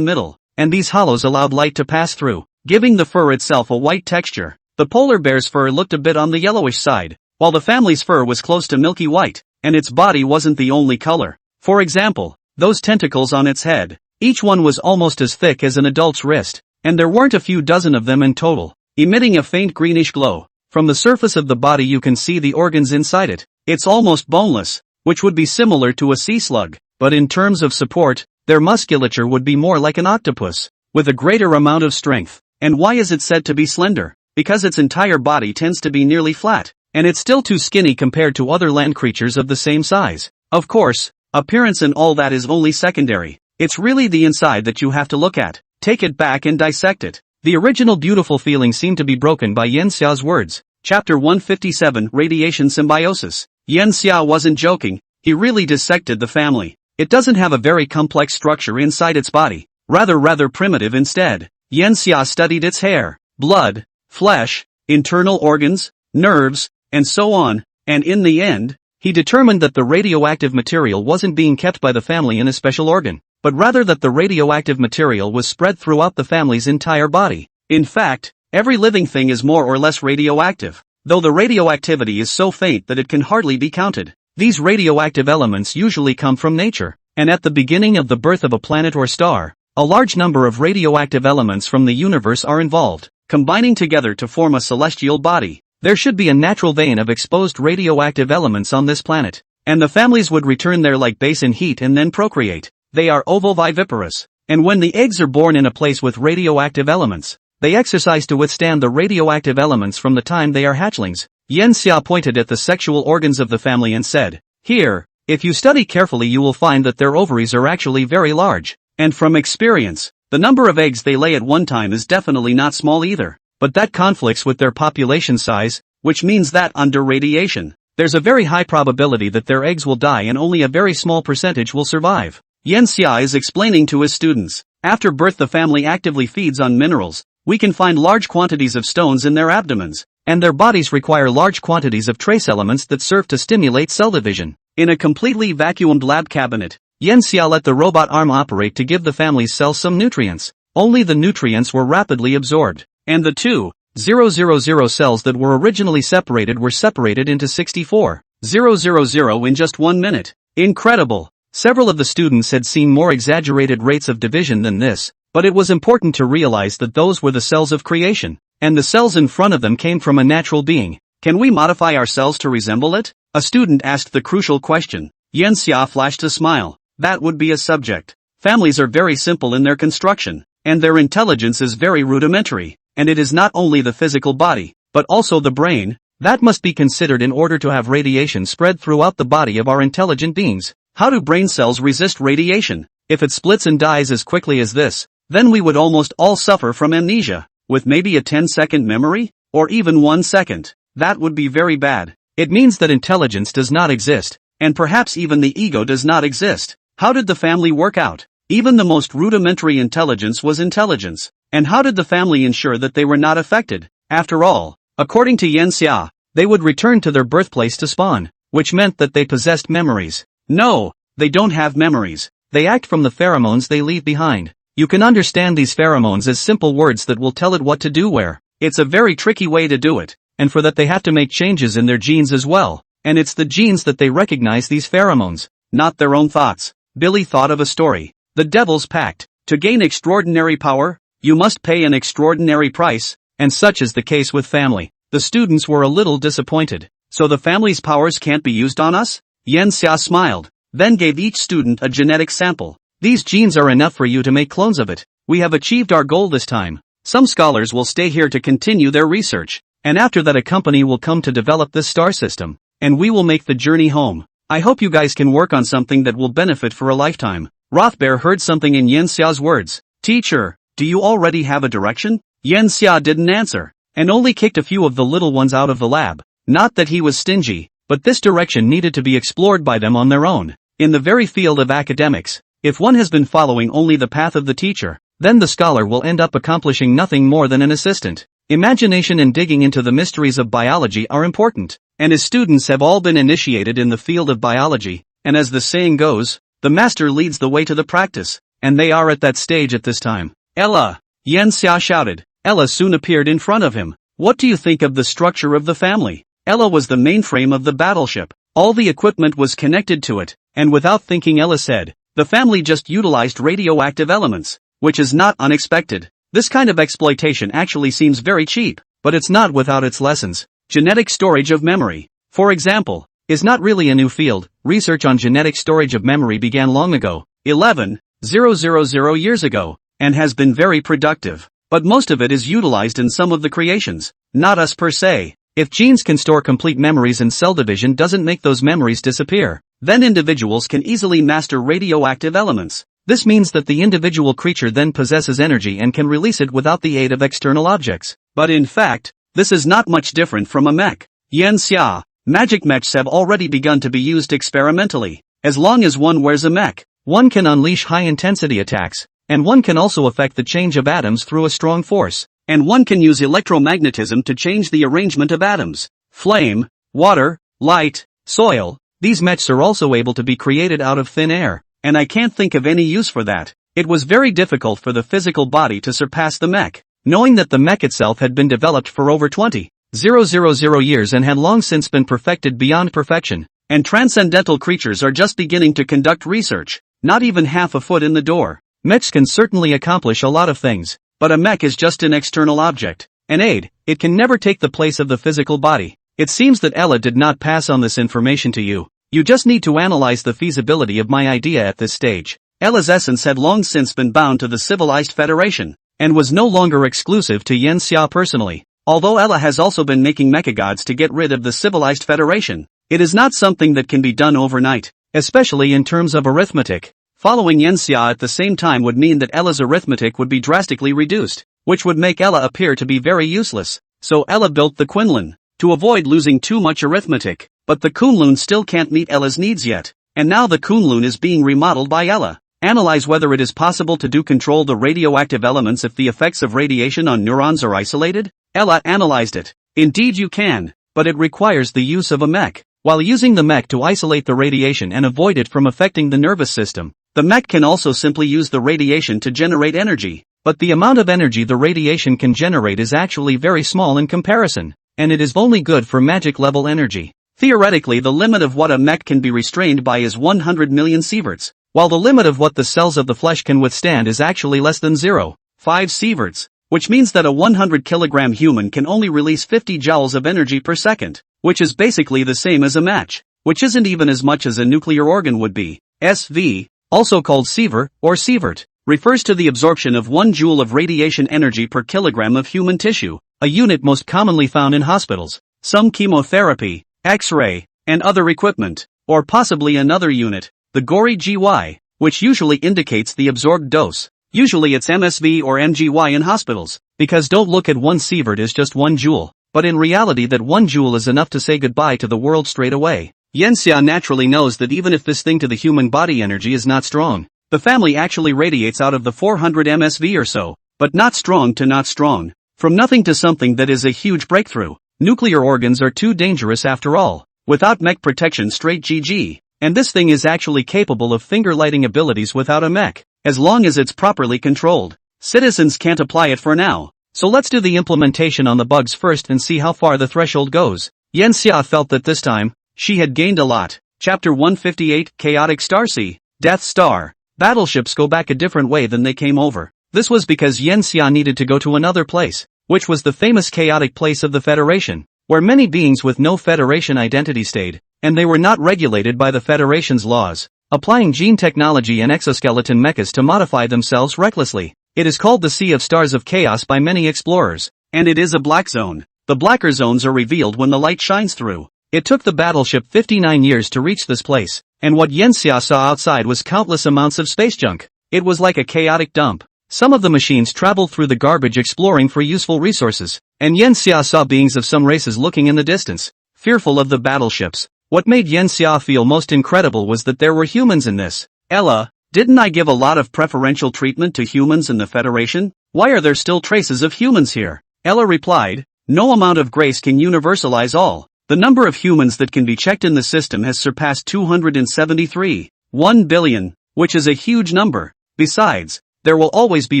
Speaker 1: middle, and these hollows allowed light to pass through, giving the fur itself a white texture. The polar bear's fur looked a bit on the yellowish side, while the family's fur was close to milky white, and its body wasn't the only color. For example, those tentacles on its head, each one was almost as thick as an adult's wrist, and there weren't a few dozen of them in total, emitting a faint greenish glow. From the surface of the body you can see the organs inside it. It's almost boneless, which would be similar to a sea slug, but in terms of support, their musculature would be more like an octopus, with a greater amount of strength. And why is it said to be slender? Because its entire body tends to be nearly flat, and it's still too skinny compared to other land creatures of the same size. Of course, appearance and all that is only secondary. It's really the inside that you have to look at. Take it back and dissect it. The original beautiful feeling seemed to be broken by Yanxia's words. Chapter 157, Radiation Symbiosis. Yanxia wasn't joking, he really dissected the family. It doesn't have a very complex structure inside its body, rather primitive instead. Yanxia studied its hair, blood, flesh, internal organs, nerves, and so on, and in the end, he determined that the radioactive material wasn't being kept by the family in a special organ, but rather that the radioactive material was spread throughout the family's entire body. In fact, every living thing is more or less radioactive, though the radioactivity is so faint that it can hardly be counted. These radioactive elements usually come from nature, and at the beginning of the birth of a planet or star, a large number of radioactive elements from the universe are involved, combining together to form a celestial body. There should be a natural vein of exposed radioactive elements on this planet, and the families would return there like base in heat and then procreate. They are ovoviviparous, and when the eggs are born in a place with radioactive elements, they exercise to withstand the radioactive elements from the time they are hatchlings. Yanxia pointed at the sexual organs of the family and said, "Here, if you study carefully you will find that their ovaries are actually very large, and from experience, the number of eggs they lay at one time is definitely not small either, but that conflicts with their population size, which means that under radiation, there's a very high probability that their eggs will die and only a very small percentage will survive." Yanxia is explaining to his students, after birth the family actively feeds on minerals. We can find large quantities of stones in their abdomens, and their bodies require large quantities of trace elements that serve to stimulate cell division. In a completely vacuumed lab cabinet, Yanxia let the robot arm operate to give the family's cells some nutrients. Only the nutrients were rapidly absorbed, and the 2,000 cells that were originally separated were separated into 64,000 in just 1 minute. Incredible! Several of the students had seen more exaggerated rates of division than this, but it was important to realize that those were the cells of creation, and the cells in front of them came from a natural being. Can we modify our cells to resemble it? A student asked the crucial question. Yanxia flashed a smile. That would be a subject. Families are very simple in their construction, and their intelligence is very rudimentary, and it is not only the physical body, but also the brain, that must be considered in order to have radiation spread throughout the body of our intelligent beings. How do brain cells resist radiation? If it splits and dies as quickly as this, then we would almost all suffer from amnesia, with maybe a 10-second memory, or even 1 second. That would be very bad. It means that intelligence does not exist, and perhaps even the ego does not exist. How did the family work out? Even the most rudimentary intelligence was intelligence. And how did the family ensure that they were not affected? After all, according to Yanxia, they would return to their birthplace to spawn, which meant that they possessed memories. No, they don't have memories. They act from the pheromones they leave behind. You can understand these pheromones as simple words that will tell it what to do where. It's a very tricky way to do it, and for that they have to make changes in their genes as well, and it's the genes that they recognize these pheromones, not their own thoughts. Billy thought of a story. The Devil's Pact. To gain extraordinary power, you must pay an extraordinary price, and such is the case with family. The students were a little disappointed. So the family's powers can't be used on us? Yanxia smiled, then gave each student a genetic sample. These genes are enough for you to make clones of it. We have achieved our goal this time. Some scholars will stay here to continue their research, and after that a company will come to develop this star system, and we will make the journey home. I hope you guys can work on something that will benefit for a lifetime. Rothbear heard something in Yanxia's words. Teacher, do you already have a direction? Yanxia didn't answer, and only kicked a few of the little ones out of the lab. Not that he was stingy, but this direction needed to be explored by them on their own. In the very field of academics, if one has been following only the path of the teacher, then the scholar will end up accomplishing nothing more than an assistant. Imagination and digging into the mysteries of biology are important, and his students have all been initiated in the field of biology, and as the saying goes, the master leads the way to the practice, and they are at that stage at this time. Ella! Yan Xia shouted. Ella soon appeared in front of him. What do you think of the structure of the family? Ella was the mainframe of the battleship. All the equipment was connected to it, and without thinking Ella said, the family just utilized radioactive elements, which is not unexpected. This kind of exploitation actually seems very cheap, but it's not without its lessons. Genetic storage of memory, for example, is not really a new field. Research on genetic storage of memory began long ago, 11,000 years ago, and has been very productive. But most of it is utilized in some of the creations, not us per se. If genes can store complete memories and cell division doesn't make those memories disappear, then individuals can easily master radioactive elements. This means that the individual creature then possesses energy and can release it without the aid of external objects. But in fact, this is not much different from a mech. Yan Xia, magic mechs have already begun to be used experimentally. As long as one wears a mech, one can unleash high-intensity attacks, and one can also affect the change of atoms through a strong force, and one can use electromagnetism to change the arrangement of atoms. Flame, water, light, soil, these mechs are also able to be created out of thin air, and I can't think of any use for that. It was very difficult for the physical body to surpass the mech, knowing that the mech itself had been developed for over 20,000 years and had long since been perfected beyond perfection, and transcendental creatures are just beginning to conduct research, not even half a foot in the door. Mechs can certainly accomplish a lot of things, but a mech is just an external object, an aid. It can never take the place of the physical body. It seems that Ella did not pass on this information to you. You just need to analyze the feasibility of my idea at this stage. Ella's essence had long since been bound to the civilized federation, and was no longer exclusive to Yan Xia personally. Although Ella has also been making mechagods to get rid of the civilized federation, it is not something that can be done overnight, especially in terms of arithmetic. Following Yan Xia at the same time would mean that Ella's arithmetic would be drastically reduced, which would make Ella appear to be very useless. So Ella built the Quinlan to avoid losing too much arithmetic, but the Kunlun still can't meet Ella's needs yet, and now the Kunlun is being remodeled by Ella. Analyze whether it is possible to control the radioactive elements if the effects of radiation on neurons are isolated. Ella analyzed it. Indeed you can, but it requires the use of a mech. While using the mech to isolate the radiation and avoid it from affecting the nervous system, the mech can also simply use the radiation to generate energy, but the amount of energy the radiation can generate is actually very small in comparison, and it is only good for magic level energy. Theoretically, the limit of what a mech can be restrained by is 100 million sieverts, while the limit of what the cells of the flesh can withstand is actually less than 0.5 sieverts, which means that a 100 kilogram human can only release 50 joules of energy per second, which is basically the same as a match, which isn't even as much as a nuclear organ would be. SV, also called sievert or sievert, refers to the absorption of 1 joule of radiation energy per kilogram of human tissue, a unit most commonly found in hospitals, some chemotherapy, X-ray, and other equipment, or possibly another unit, the Gori GY, which usually indicates the absorbed dose. Usually it's MSV or MGY in hospitals, because don't look at 1 sievert as just 1 joule, but in reality that 1 joule is enough to say goodbye to the world straight away. Yan Xia naturally knows that even if this thing to the human body energy is not strong, the family actually radiates out of the 400 MSV or so, but not strong to not strong, from nothing to something that is a huge breakthrough. Nuclear organs are too dangerous after all, without mech protection straight GG, and this thing is actually capable of finger lighting abilities without a mech, as long as it's properly controlled. Citizens can't apply it for now, so let's do the implementation on the bugs first and see how far the threshold goes. Yan Xia felt that this time, she had gained a lot. Chapter 158, Chaotic Starsea, Death Star. Battleships go back a different way than they came over. This was because Yan Xia needed to go to another place, which was the famous chaotic place of the Federation, where many beings with no Federation identity stayed, and they were not regulated by the Federation's laws, applying gene technology and exoskeleton mechas to modify themselves recklessly. It is called the Sea of Stars of Chaos by many explorers, and it is a black zone. The blacker zones are revealed when the light shines through. It took the battleship 59 years to reach this place, and what Yan Xia saw outside was countless amounts of space junk. It was like a chaotic dump. Some of the machines traveled through the garbage exploring for useful resources, and Yan Xia saw beings of some races looking in the distance, fearful of the battleships. What made Yan Xia feel most incredible was that there were humans in this. Ella, didn't I give a lot of preferential treatment to humans in the Federation? Why are there still traces of humans here? Ella replied, "No amount of grace can universalize all. The number of humans that can be checked in the system has surpassed 273, 1 billion, which is a huge number. Besides, there will always be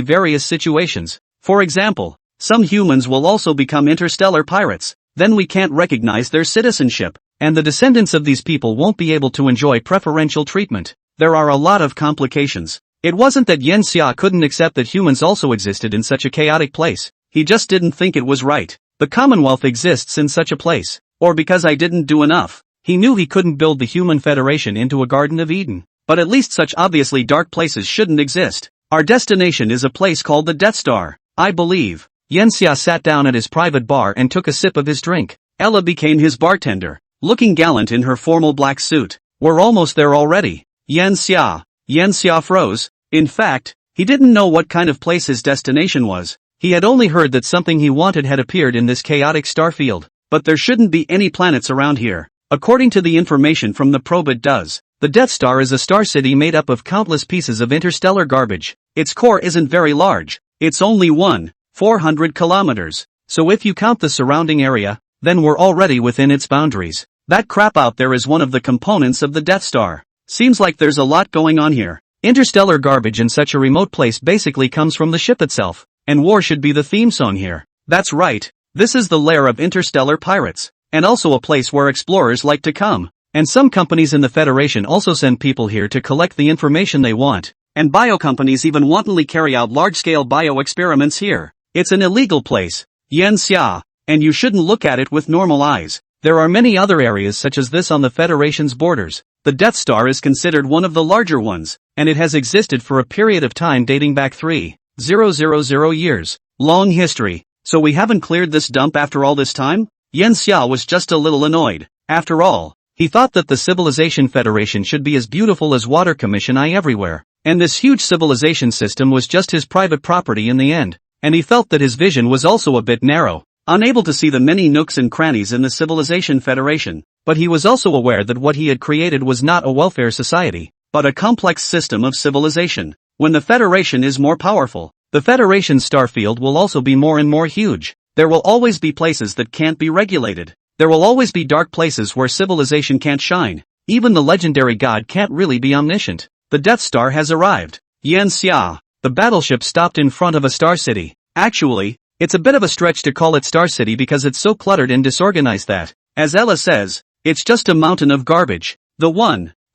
Speaker 1: various situations. For example, some humans will also become interstellar pirates. Then we can't recognize their citizenship, and the descendants of these people won't be able to enjoy preferential treatment. There are a lot of complications." It wasn't that Yen Xia couldn't accept that humans also existed in such a chaotic place. He just didn't think it was right. The Commonwealth exists in such a place. Or because I didn't do enough. He knew he couldn't build the Human Federation into a Garden of Eden. But at least such obviously dark places shouldn't exist. Our destination is a place called the Death Star, I believe. Yen Xia sat down at his private bar and took a sip of his drink. Ella became his bartender, looking gallant in her formal black suit. "We're almost there already." Yen Xia froze. In fact, he didn't know what kind of place his destination was. He had only heard that something he wanted had appeared in this chaotic star field. But there shouldn't be any planets around here. According to the information from the probe it does. The Death Star is a star city made up of countless pieces of interstellar garbage. Its core isn't very large. It's only 400 kilometers. So if you count the surrounding area, then we're already within its boundaries. That crap out there is one of the components of the Death Star. Seems like there's a lot going on here. Interstellar garbage in such a remote place basically comes from the ship itself. And war should be the theme song here. That's right. This is the lair of interstellar pirates. And also a place where explorers like to come. And some companies in the Federation also send people here to collect the information they want. And biocompanies even wantonly carry out large-scale bio-experiments here. It's an illegal place, Yen Xia, and you shouldn't look at it with normal eyes. There are many other areas such as this on the Federation's borders. The Death Star is considered one of the larger ones, and it has existed for a period of time dating back 3,000 years. Long history. So we haven't cleared this dump after all this time? Yen Xia was just a little annoyed. After all, he thought that the Civilization Federation should be as beautiful as water commission everywhere. And this huge civilization system was just his private property in the end. And he felt that his vision was also a bit narrow, unable to see the many nooks and crannies in the Civilization Federation. But he was also aware that what he had created was not a welfare society, but a complex system of civilization. When the Federation is more powerful, the Federation's starfield will also be more and more huge. There will always be places that can't be regulated. There will always be dark places where civilization can't shine. Even the legendary god can't really be omniscient. The Death Star has arrived. Yen Xia. The battleship stopped in front of a star city. Actually, it's a bit of a stretch to call it Star City because it's so cluttered and disorganized that, as Ella says, it's just a mountain of garbage. The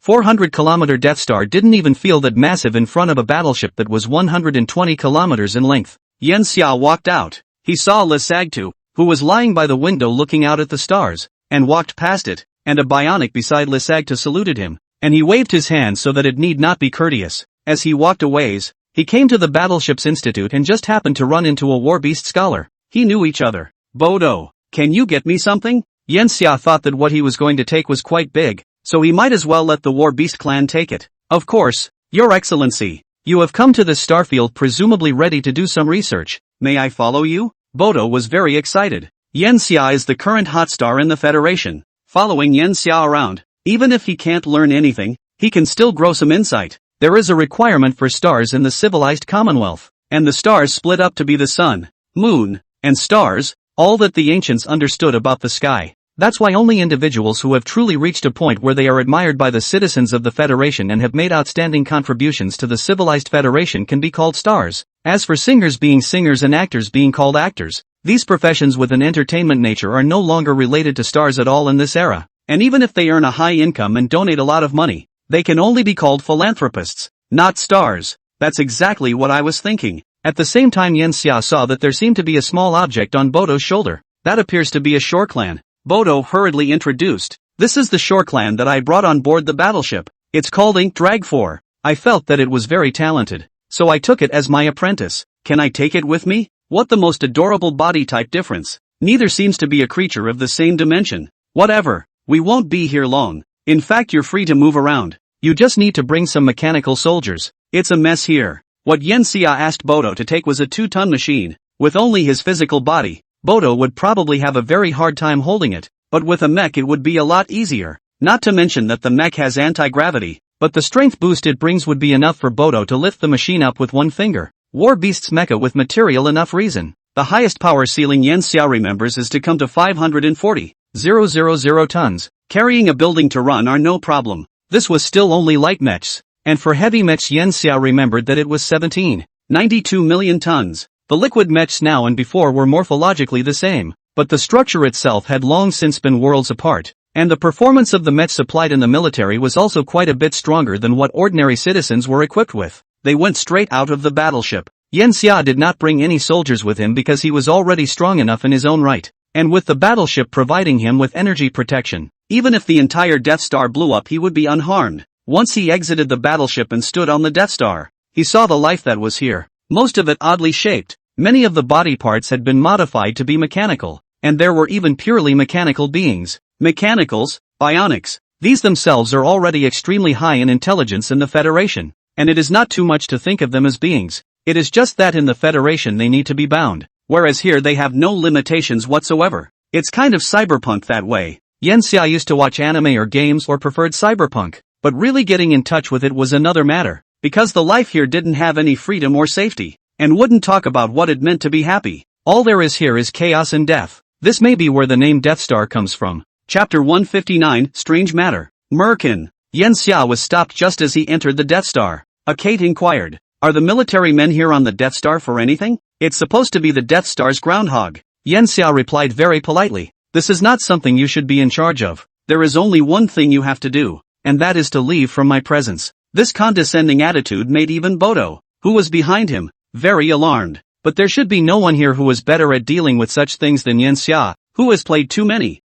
Speaker 1: 400-kilometer Death Star didn't even feel that massive in front of a battleship that was 120 kilometers in length. Yen Xia walked out. He saw Lisagtu, who was lying by the window looking out at the stars, and walked past it, and a bionic beside Lisagtu saluted him, and he waved his hand so that it need not be courteous. As he walked away, he came to the Battleship's Institute and just happened to run into a war beast scholar. He knew each other. "Bodo, can you get me something?" Yen Xia thought that what he was going to take was quite big, so he might as well let the war beast clan take it. "Of course, Your Excellency. You have come to this starfield presumably ready to do some research. May I follow you?" Bodo was very excited. Yen Xia is the current hot star in the Federation. Following Yen Xia around, even if he can't learn anything, he can still grow some insight. There is a requirement for stars in the civilized Commonwealth, and the stars split up to be the sun, moon, and stars, all that the ancients understood about the sky. That's why only individuals who have truly reached a point where they are admired by the citizens of the Federation and have made outstanding contributions to the civilized Federation can be called stars. As for singers being singers and actors being called actors, these professions with an entertainment nature are no longer related to stars at all in this era. And even if they earn a high income and donate a lot of money, they can only be called philanthropists, not stars. That's exactly what I was thinking. At the same time Yen Xia saw that there seemed to be a small object on Bodo's shoulder. That appears to be a shore clan. Bodo hurriedly introduced. "This is the shore clan that I brought on board the battleship. It's called Ink Drag 4. I felt that it was very talented, so I took it as my apprentice. Can I take it with me?" What the most adorable body type difference. Neither seems to be a creature of the same dimension. Whatever, we won't be here long. In fact, you're free to move around. You just need to bring some mechanical soldiers. It's a mess here. What Yen Xia asked Bodo to take was a 2-ton machine. With only his physical body, Bodo would probably have a very hard time holding it, but with a mech it would be a lot easier. Not to mention that the mech has anti-gravity, but the strength boost it brings would be enough for Bodo to lift the machine up with one finger. War Beast's mecha with material enough reason. The highest power ceiling Yan Xia remembers is to come to 540,000 tons. Carrying a building to run are no problem. This was still only light mechs. And for heavy mechs Yan Xia remembered that it was 17.92 million tons. The liquid mechs now and before were morphologically the same, but the structure itself had long since been worlds apart. And the performance of the mechs supplied in the military was also quite a bit stronger than what ordinary citizens were equipped with. They went straight out of the battleship. Yan Xia did not bring any soldiers with him because he was already strong enough in his own right, and with the battleship providing him with energy protection, even if the entire Death Star blew up he would be unharmed. Once he exited the battleship and stood on the Death Star, he saw the life that was here, most of it oddly shaped. Many of the body parts had been modified to be mechanical, and there were even purely mechanical beings. Mechanicals, bionics, these themselves are already extremely high in intelligence in the Federation, and it is not too much to think of them as beings. It is just that in the Federation they need to be bound, whereas here they have no limitations whatsoever. It's kind of cyberpunk that way. Yan Xia used to watch anime or games or preferred cyberpunk, but really getting in touch with it was another matter, because the life here didn't have any freedom or safety, and wouldn't talk about what it meant to be happy. All there is here is chaos and death. This may be where the name Death Star comes from. Chapter 159, Strange Matter. Merkin. Yan Xia was stopped just as he entered the Death Star. Kate inquired, "Are the military men here on the Death Star for anything? It's supposed to be the Death Star's groundhog." Yan Xia replied very politely, "This is not something you should be in charge of. There is only one thing you have to do, and that is to leave from my presence." This condescending attitude made even Bodo, who was behind him, very alarmed. But there should be no one here who is better at dealing with such things than Yan Xia, who has played too many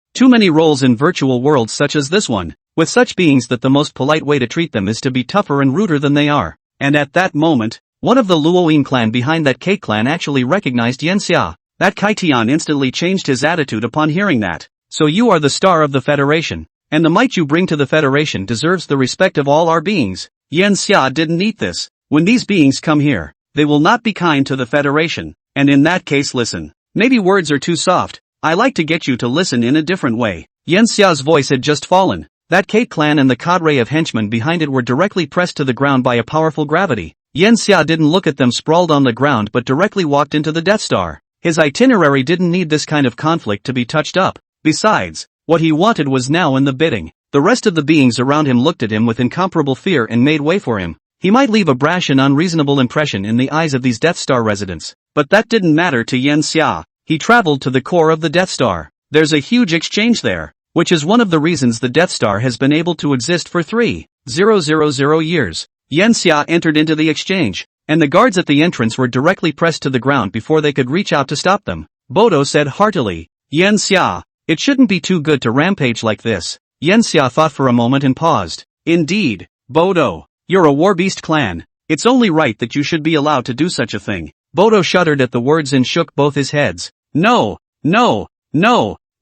Speaker 1: roles in virtual worlds such as this one, with such beings that the most polite way to treat them is to be tougher and ruder than they are. And at that moment, one of the Luoying clan behind that Kate clan actually recognized Yan Xia. That Kaitian instantly changed his attitude upon hearing that. "So you are the star of the Federation, and the might you bring to the Federation deserves the respect of all our beings." Yan Xia didn't need this. When these beings come here, they will not be kind to the Federation, and in that case listen. Maybe words are too soft. I like to get you to listen in a different way. Yan Xia's voice had just fallen. That Kate clan and the cadre of henchmen behind it were directly pressed to the ground by a powerful gravity. Yan Xia didn't look at them sprawled on the ground but directly walked into the Death Star. His itinerary didn't need this kind of conflict to be touched up. Besides, what he wanted was now in the bidding. The rest of the beings around him looked at him with incomparable fear and made way for him. He might leave a brash and unreasonable impression in the eyes of these Death Star residents, but that didn't matter to Yan Xia. He traveled to the core of the Death Star. There's a huge exchange there, which is one of the reasons the Death Star has been able to exist for 3,000 years. Yan Xia entered into the exchange, and the guards at the entrance were directly pressed to the ground before they could reach out to stop them. Bodo said heartily, "Yan Xia, it shouldn't be too good to rampage like this." Yan Xia thought for a moment and paused. "Indeed, Bodo, you're a war beast clan. It's only right that you should be allowed to do such a thing." Bodo shuddered at the words and shook both his heads. No,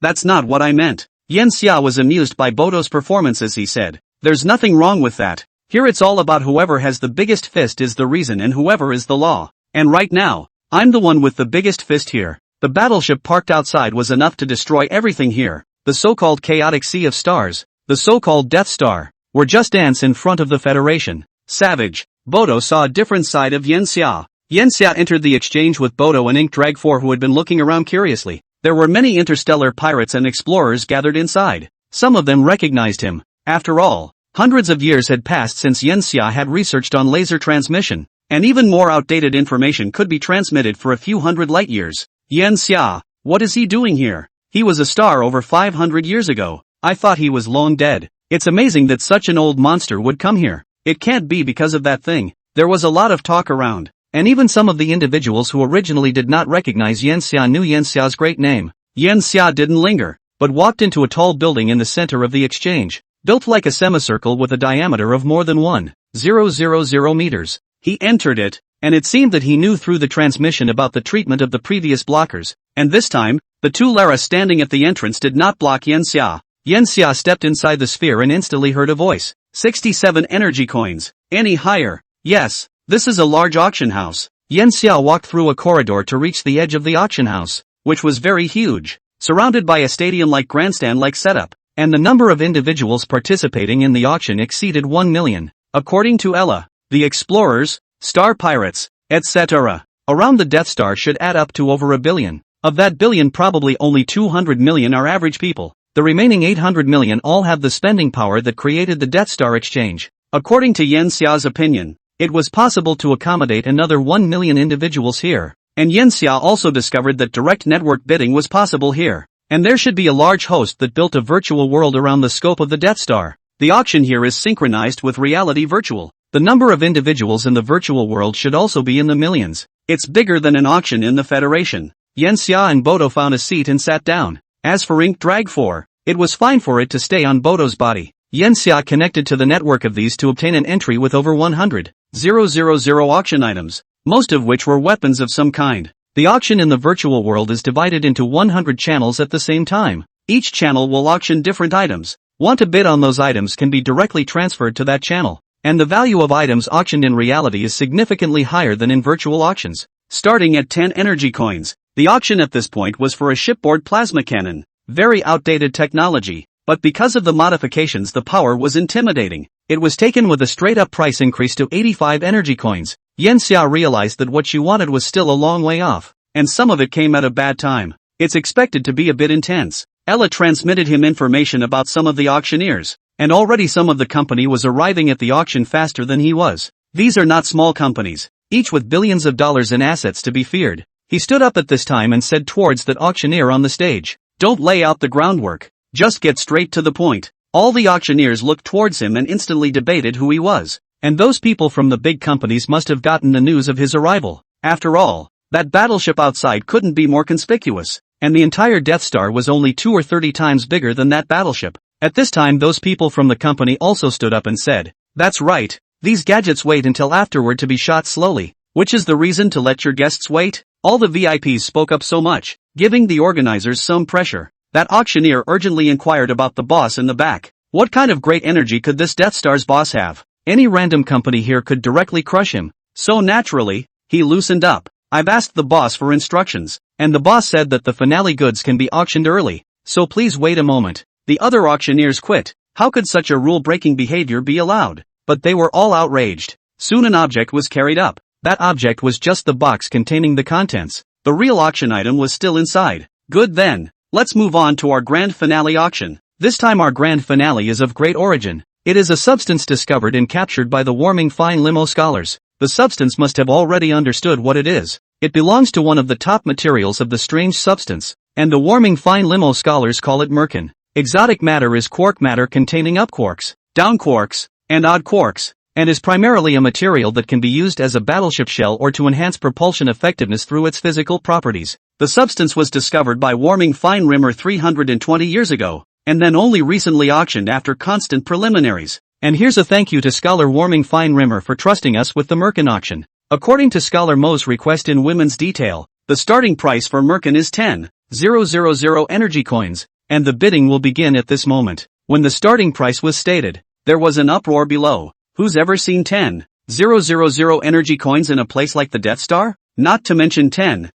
Speaker 1: that's not what I meant." Yan Xia was amused by Bodo's performance as he said, "There's nothing wrong with that. Here it's all about whoever has the biggest fist is the reason and whoever is the law. And right now, I'm the one with the biggest fist here." The battleship parked outside was enough to destroy everything here. The so-called chaotic sea of stars, the so-called Death Star, were just ants in front of the Federation. Savage. Bodo saw a different side of Yan Xia. Yan Xia entered the exchange with Bodo and Ink Drag 4 who had been looking around curiously. There were many interstellar pirates and explorers gathered inside. Some of them recognized him. After all, hundreds of years had passed since Yan Xia had researched on laser transmission, and even more outdated information could be transmitted for a few hundred light years. Yan Xia, what is he doing here? He was a star over 500 years ago. I thought he was long dead. It's amazing that such an old monster would come here. It can't be because of that thing. There was a lot of talk around, and even some of the individuals who originally did not recognize Yan Xia knew Yan Xia's great name. Yan Xia didn't linger, but walked into a tall building in the center of the exchange, built like a semicircle with a diameter of more than 1,000 meters. He entered it, and it seemed that he knew through the transmission about the treatment of the previous blockers, and this time, the two Lara standing at the entrance did not block Yan Xia. Yan Xia stepped inside the sphere and instantly heard a voice. 67 energy coins. Any higher? Yes, this is a large auction house. Yan Xia walked through a corridor to reach the edge of the auction house, which was very huge, surrounded by a stadium-like grandstand-like setup, and the number of individuals participating in the auction exceeded 1 million, according to Ella. The explorers, star pirates, etc. around the Death Star should add up to over a billion. Of that billion, probably only 200 million are average people. The remaining 800 million all have the spending power that created the Death Star exchange. According to Yen Xia's opinion, it was possible to accommodate another 1 million individuals here. And Yen Xia also discovered that direct network bidding was possible here. And there should be a large host that built a virtual world around the scope of the Death Star. The auction here is synchronized with reality virtual. The number of individuals in the virtual world should also be in the millions. It's bigger than an auction in the Federation. Yen Xia and Bodo found a seat and sat down. As for Ink Drag 4, it was fine for it to stay on Bodo's body. Yen Xia connected to the network of these to obtain an entry with over 100,000 auction items, most of which were weapons of some kind. The auction in the virtual world is divided into 100 channels at the same time. Each channel will auction different items. Want to bid on those items can be directly transferred to that channel. And the value of items auctioned in reality is significantly higher than in virtual auctions. Starting at 10 energy coins, the auction at this point was for a shipboard plasma cannon. Very outdated technology, but because of the modifications the power was intimidating. It was taken with a straight-up price increase to 85 energy coins. Yen Xia realized that what she wanted was still a long way off, and some of it came at a bad time. It's expected to be a bit intense. Ella transmitted him information about some of the auctioneers, and already some of the company was arriving at the auction faster than he was. These are not small companies, each with billions of dollars in assets to be feared. He stood up at this time and said towards that auctioneer on the stage, "Don't lay out the groundwork, just get straight to the point." All the auctioneers looked towards him and instantly debated who he was. And those people from the big companies must have gotten the news of his arrival. After all, that battleship outside couldn't be more conspicuous, and the entire Death Star was only 20 or 30 times bigger than that battleship. At this time those people from the company also stood up and said, "That's right, these gadgets wait until afterward to be shot slowly, which is the reason to let your guests wait." All the VIPs spoke up so much, giving the organizers some pressure. That auctioneer urgently inquired about the boss in the back. What kind of great energy could this Death Star's boss have? Any random company here could directly crush him. So naturally, he loosened up. "I've asked the boss for instructions, and the boss said that the finale goods can be auctioned early, so please wait a moment." The other auctioneers quit. How could such a rule-breaking behavior be allowed? But they were all outraged. Soon an object was carried up. That object was just the box containing the contents. The real auction item was still inside. Good then, let's move on to our grand finale auction. This time our grand finale is of great origin. It is a substance discovered and captured by the warming fine limo scholars. The substance must have already understood what it is. It belongs to one of the top materials of the strange substance, and the warming fine limo scholars call it merkin. Exotic matter is quark matter containing up quarks, down quarks, and odd quarks, and is primarily a material that can be used as a battleship shell or to enhance propulsion effectiveness through its physical properties. The substance was discovered by warming fine rimmer 320 years ago, and then only recently auctioned after constant preliminaries. And here's a thank you to Scholar Warming Fine Rimmer for trusting us with the Merkin auction. According to Scholar Mo's request in Women's Detail, the starting price for Merkin is 10,000 energy coins, and the bidding will begin at this moment. When the starting price was stated, there was an uproar below. Who's ever seen 10,000 energy coins in a place like the Death Star? Not to mention 10,000.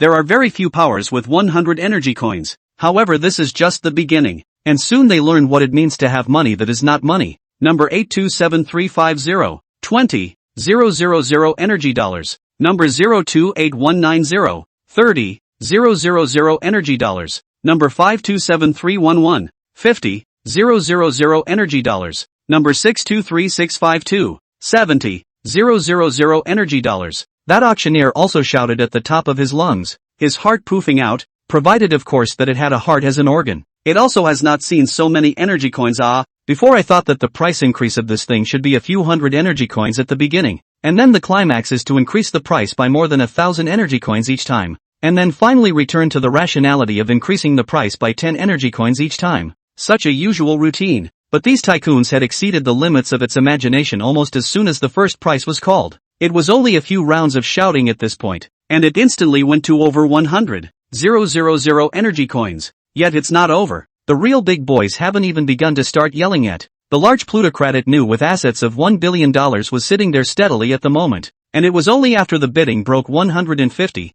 Speaker 1: There are very few powers with 100 energy coins. However, this is just the beginning, and soon they learn what it means to have money that is not money. Number 827350, 20,000 energy dollars. Number 028190, 30,000 energy dollars. Number 527311, 50,000 energy dollars. Number 623652, 70,000 energy dollars. That auctioneer also shouted at the top of his lungs, his heart poofing out, provided of course that it had a heart as an organ. It also has not seen so many energy coins. Before I thought that the price increase of this thing should be a few hundred energy coins at the beginning, and then the climax is to increase the price by more than 1,000 energy coins each time, and then finally return to the rationality of increasing the price by 10 energy coins each time. Such a usual routine, but these tycoons had exceeded the limits of its imagination almost as soon as the first price was called. It was only a few rounds of shouting at this point, and it instantly went to over 100,000 energy coins. Yet it's not over. The real big boys haven't even begun to start yelling yet. The large plutocrat it knew with assets of $1 billion was sitting there steadily at the moment, and it was only after the bidding broke 150,000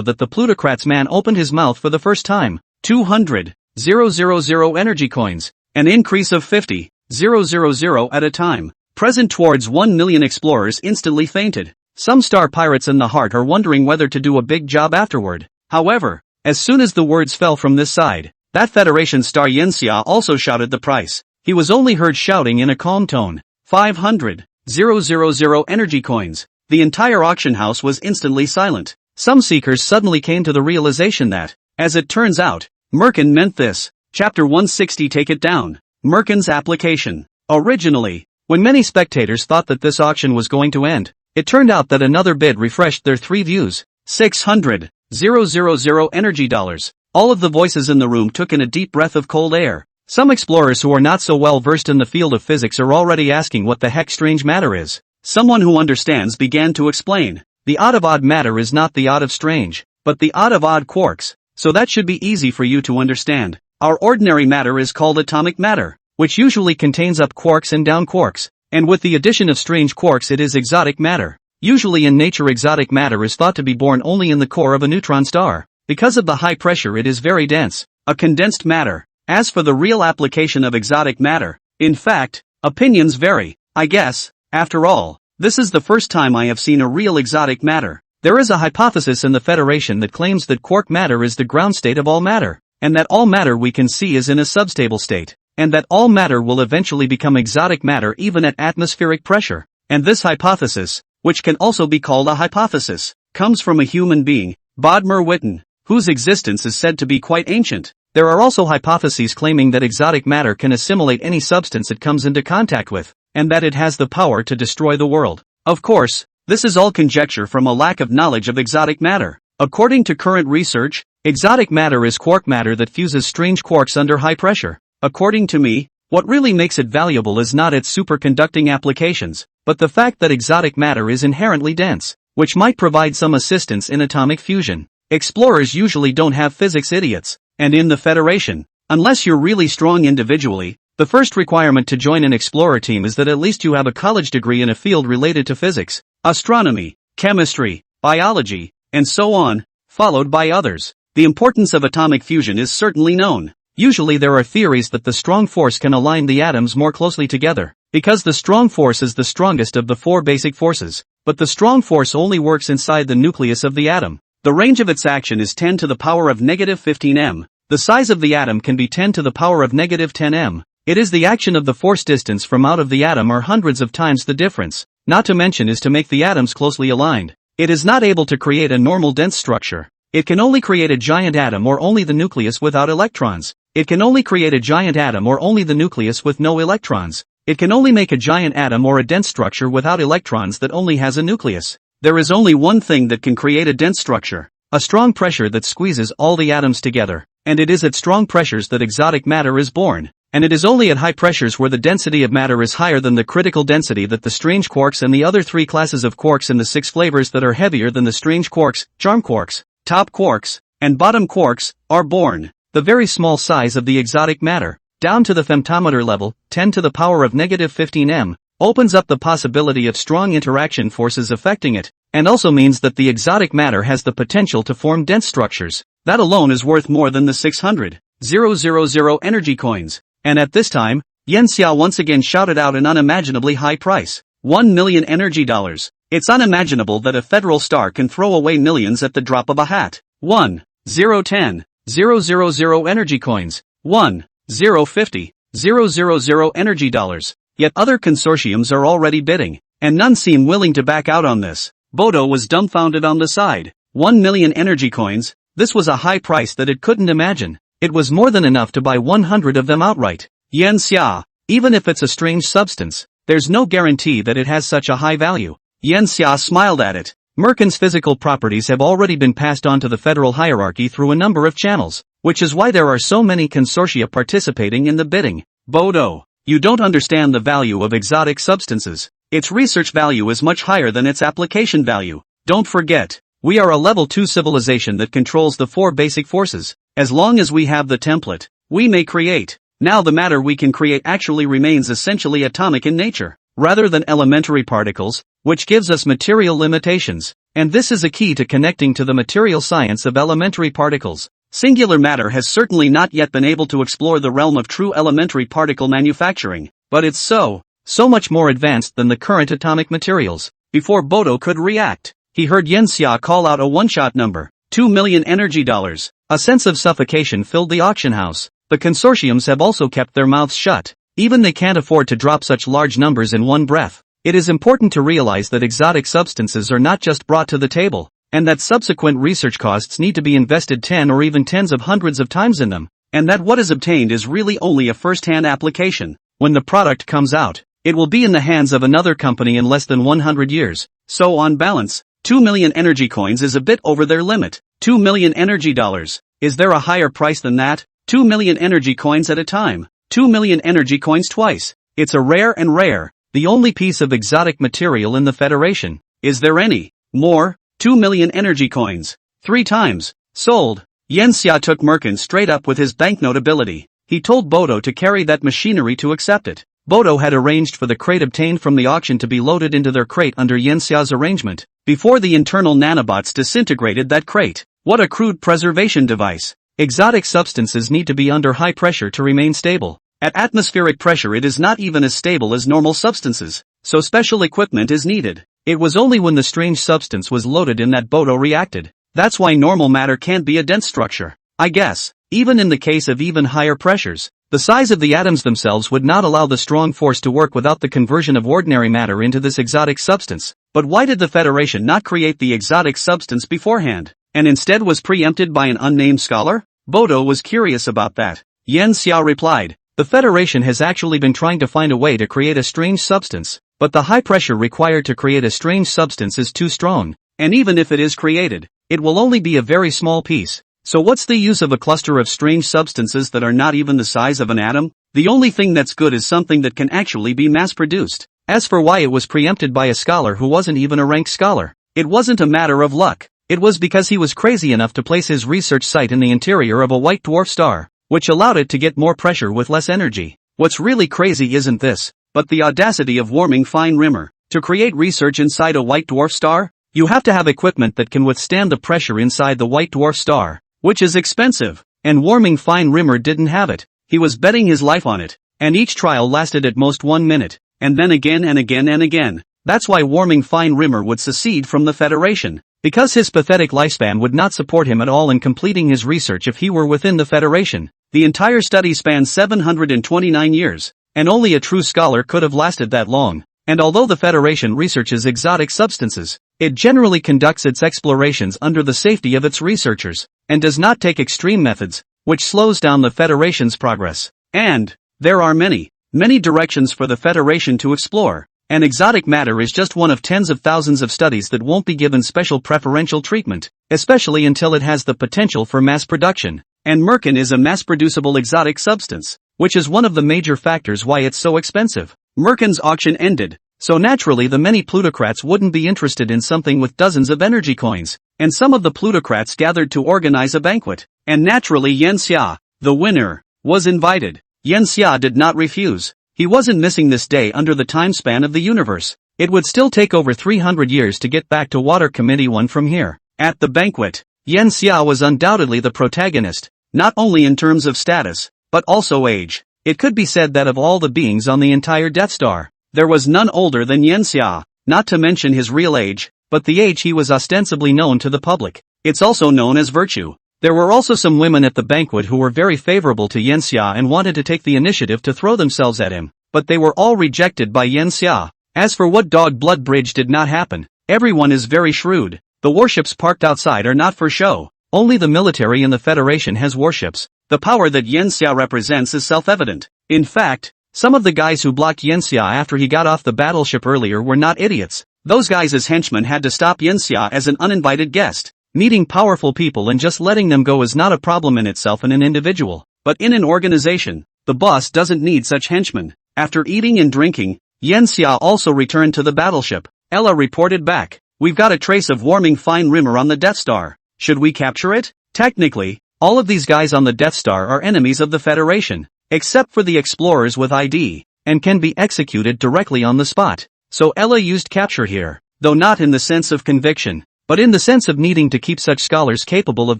Speaker 1: that the plutocrat's man opened his mouth for the first time. 200,000 energy coins, an increase of 50,000 at a time. Present towards 1 million explorers instantly fainted. Some star pirates in the heart are wondering whether to do a big job afterward. However, as soon as the words fell from this side, that Federation star Yenxia also shouted the price. He was only heard shouting in a calm tone. 500,000 energy coins. The entire auction house was instantly silent. Some seekers suddenly came to the realization that, as it turns out, Merkin meant this. Chapter 160. Take it down. Merkin's application. Originally, when many spectators thought that this auction was going to end, it turned out that another bid refreshed their three views. 600,000 energy dollars. All of the voices in the room took in a deep breath of cold air. Some explorers who are not so well versed in the field of physics are already asking what the heck strange matter is. Someone who understands began to explain. The odd of odd matter is not the odd of strange, but the odd of odd quarks, so that should be easy for you to understand. Our ordinary matter is called atomic matter, which usually contains up quarks and down quarks, and with the addition of strange quarks it is exotic matter. Usually in nature exotic matter is thought to be born only in the core of a neutron star. Because of the high pressure it is very dense, a condensed matter. As for the real application of exotic matter, in fact, opinions vary, I guess. After all, this is the first time I have seen a real exotic matter. There is a hypothesis in the Federation that claims that quark matter is the ground state of all matter, and that all matter we can see is in a substable state, and that all matter will eventually become exotic matter even at atmospheric pressure. And this hypothesis, which can also be called a hypothesis, comes from a human being, Bodmer Witten, whose existence is said to be quite ancient. There are also hypotheses claiming that exotic matter can assimilate any substance it comes into contact with, and that it has the power to destroy the world. Of course, this is all conjecture from a lack of knowledge of exotic matter. According to current research, exotic matter is quark matter that fuses strange quarks under high pressure. According to me, what really makes it valuable is not its superconducting applications, but the fact that exotic matter is inherently dense, which might provide some assistance in atomic fusion. Explorers usually don't have physics idiots, and in the Federation, unless you're really strong individually, the first requirement to join an explorer team is that at least you have a college degree in a field related to physics, astronomy, chemistry, biology, and so on, followed by others. The importance of atomic fusion is certainly known. Usually there are theories that the strong force can align the atoms more closely together, because the strong force is the strongest of the four basic forces, but the strong force only works inside the nucleus of the atom. The range of its action is 10 to the power of negative 15 m. The size of the atom can be 10 to the power of negative 10 m. It is the action of the force distance from out of the atom are hundreds of times the difference, not to mention is to make the atoms closely aligned. It is not able to create a normal dense structure. It can only create a giant atom or only the nucleus without electrons. It can only create a giant atom or only the nucleus with no electrons. It can only make a giant atom or a dense structure without electrons that only has a nucleus. There is only one thing that can create a dense structure, a strong pressure that squeezes all the atoms together, and it is at strong pressures that exotic matter is born, and it is only at high pressures where the density of matter is higher than the critical density that the strange quarks and the other three classes of quarks in the 6 flavors that are heavier than the strange quarks, charm quarks, top quarks, and bottom quarks, are born. The very small size of the exotic matter, down to the femtometer level, 10 to the power of negative 15 m, opens up the possibility of strong interaction forces affecting it, and also means that the exotic matter has the potential to form dense structures. That alone is worth more than the 600,000 energy coins. And at this time, Yenxia once again shouted out an unimaginably high price. 1 million energy dollars. It's unimaginable that a federal star can throw away millions at the drop of a hat. 1,010,000 energy coins. 1,050,000 energy dollars. Yet other consortiums are already bidding, and none seem willing to back out on this. Bodo was dumbfounded on the side. 1 million energy coins, this was a high price that it couldn't imagine. It was more than enough to buy 100 of them outright. Yenxia, even if it's a strange substance, there's no guarantee that it has such a high value. Yenxia smiled at it. Merkin's physical properties have already been passed on to the federal hierarchy through a number of channels, which is why there are so many consortia participating in the bidding. Bodo, you don't understand the value of exotic substances. Its research value is much higher than its application value. Don't forget, we are a level 2 civilization that controls the 4 basic forces. As long as we have the template, we may create. Now the matter we can create actually remains essentially atomic in nature, rather than elementary particles, which gives us material limitations. And this is a key to connecting to the material science of elementary particles. Singular matter has certainly not yet been able to explore the realm of true elementary particle manufacturing, but it's so much more advanced than the current atomic materials. Before Bodo could react, he heard Yenxia call out a one-shot number, 2 million energy dollars. A sense of suffocation filled the auction house. The consortiums have also kept their mouths shut. Even they can't afford to drop such large numbers in one breath. It is important to realize that exotic substances are not just brought to the table, and that subsequent research costs need to be invested 10 or even tens of hundreds of times in them, and that what is obtained is really only a first-hand application. When the product comes out, it will be in the hands of another company in less than 100 years. So on balance, 2 million energy coins is a bit over their limit. 2 million energy dollars. Is there a higher price than that? 2 million energy coins at a time. 2 million energy coins twice. It's a rare and rare, the only piece of exotic material in the Federation. Is there any more? 2 million energy coins. 3 times. Sold. Yenxia took Merkin straight up with his banknote ability. He told Bodo to carry that machinery to accept it. Bodo had arranged for the crate obtained from the auction to be loaded into their crate under Yenxia's arrangement, before the internal nanobots disintegrated that crate. What a crude preservation device. Exotic substances need to be under high pressure to remain stable. At atmospheric pressure it is not even as stable as normal substances, so special equipment is needed. It was only when the strange substance was loaded in that Bodo reacted. That's why normal matter can't be a dense structure. I guess, even in the case of even higher pressures, the size of the atoms themselves would not allow the strong force to work without the conversion of ordinary matter into this exotic substance. But why did the Federation not create the exotic substance beforehand, and instead was preempted by an unnamed scholar? Bodo was curious about that. Yenxia replied, the Federation has actually been trying to find a way to create a strange substance, but the high pressure required to create a strange substance is too strong, and even if it is created, it will only be a very small piece. So what's the use of a cluster of strange substances that are not even the size of an atom? The only thing that's good is something that can actually be mass-produced. As for why it was preempted by a scholar who wasn't even a ranked scholar, it wasn't a matter of luck. It was because he was crazy enough to place his research site in the interior of a white dwarf star, which allowed it to get more pressure with less energy. What's really crazy isn't this, but the audacity of Warming Fine Rimmer. To create research inside a white dwarf star, you have to have equipment that can withstand the pressure inside the white dwarf star, which is expensive, and Warming Fine Rimmer didn't have it. He was betting his life on it, and each trial lasted at most 1 minute, and then again and again and again. That's why Warming Fine Rimmer would secede from the Federation, because his pathetic lifespan would not support him at all in completing his research if he were within the Federation. The entire study spanned 729 years, and only a true scholar could have lasted that long. And although the Federation researches exotic substances, it generally conducts its explorations under the safety of its researchers, and does not take extreme methods, which slows down the Federation's progress. And there are many directions for the Federation to explore, and exotic matter is just one of tens of thousands of studies that won't be given special preferential treatment, especially until it has the potential for mass production. And Merkin is a mass-producible exotic substance, which is one of the major factors why it's so expensive. Merkin's auction ended, so naturally the many plutocrats wouldn't be interested in something with dozens of energy coins, and some of the plutocrats gathered to organize a banquet, and naturally Yenxia, the winner, was invited. Yenxia did not refuse. He wasn't missing this day under the time span of the universe. It would still take over 300 years to get back to Water Committee 1 from here. At the banquet, Yenxia was undoubtedly the protagonist, not only in terms of status, but also age. It could be said that of all the beings on the entire Death Star, there was none older than Yenxia, not to mention his real age, but the age he was ostensibly known to the public. It's also known as virtue. There were also some women at the banquet who were very favorable to Yenxia and wanted to take the initiative to throw themselves at him, but they were all rejected by Yenxia. As for what Dog Blood Bridge did not happen, everyone is very shrewd. The warships parked outside are not for show. Only the military in the Federation has warships. The power that Yenxia represents is self-evident. In fact, some of the guys who blocked Yenxia after he got off the battleship earlier were not idiots. Those guys as henchmen had to stop Yenxia as an uninvited guest. Meeting powerful people and just letting them go is not a problem in itself in an individual, but in an organization, the boss doesn't need such henchmen. After eating and drinking, Yenxia also returned to the battleship. Ella reported back, "We've got a trace of Warming Fine Rimmer on the Death Star. Should we capture it?" Technically, all of these guys on the Death Star are enemies of the Federation, except for the explorers with ID, and can be executed directly on the spot. So Ella used capture here, though not in the sense of conviction, but in the sense of needing to keep such scholars capable of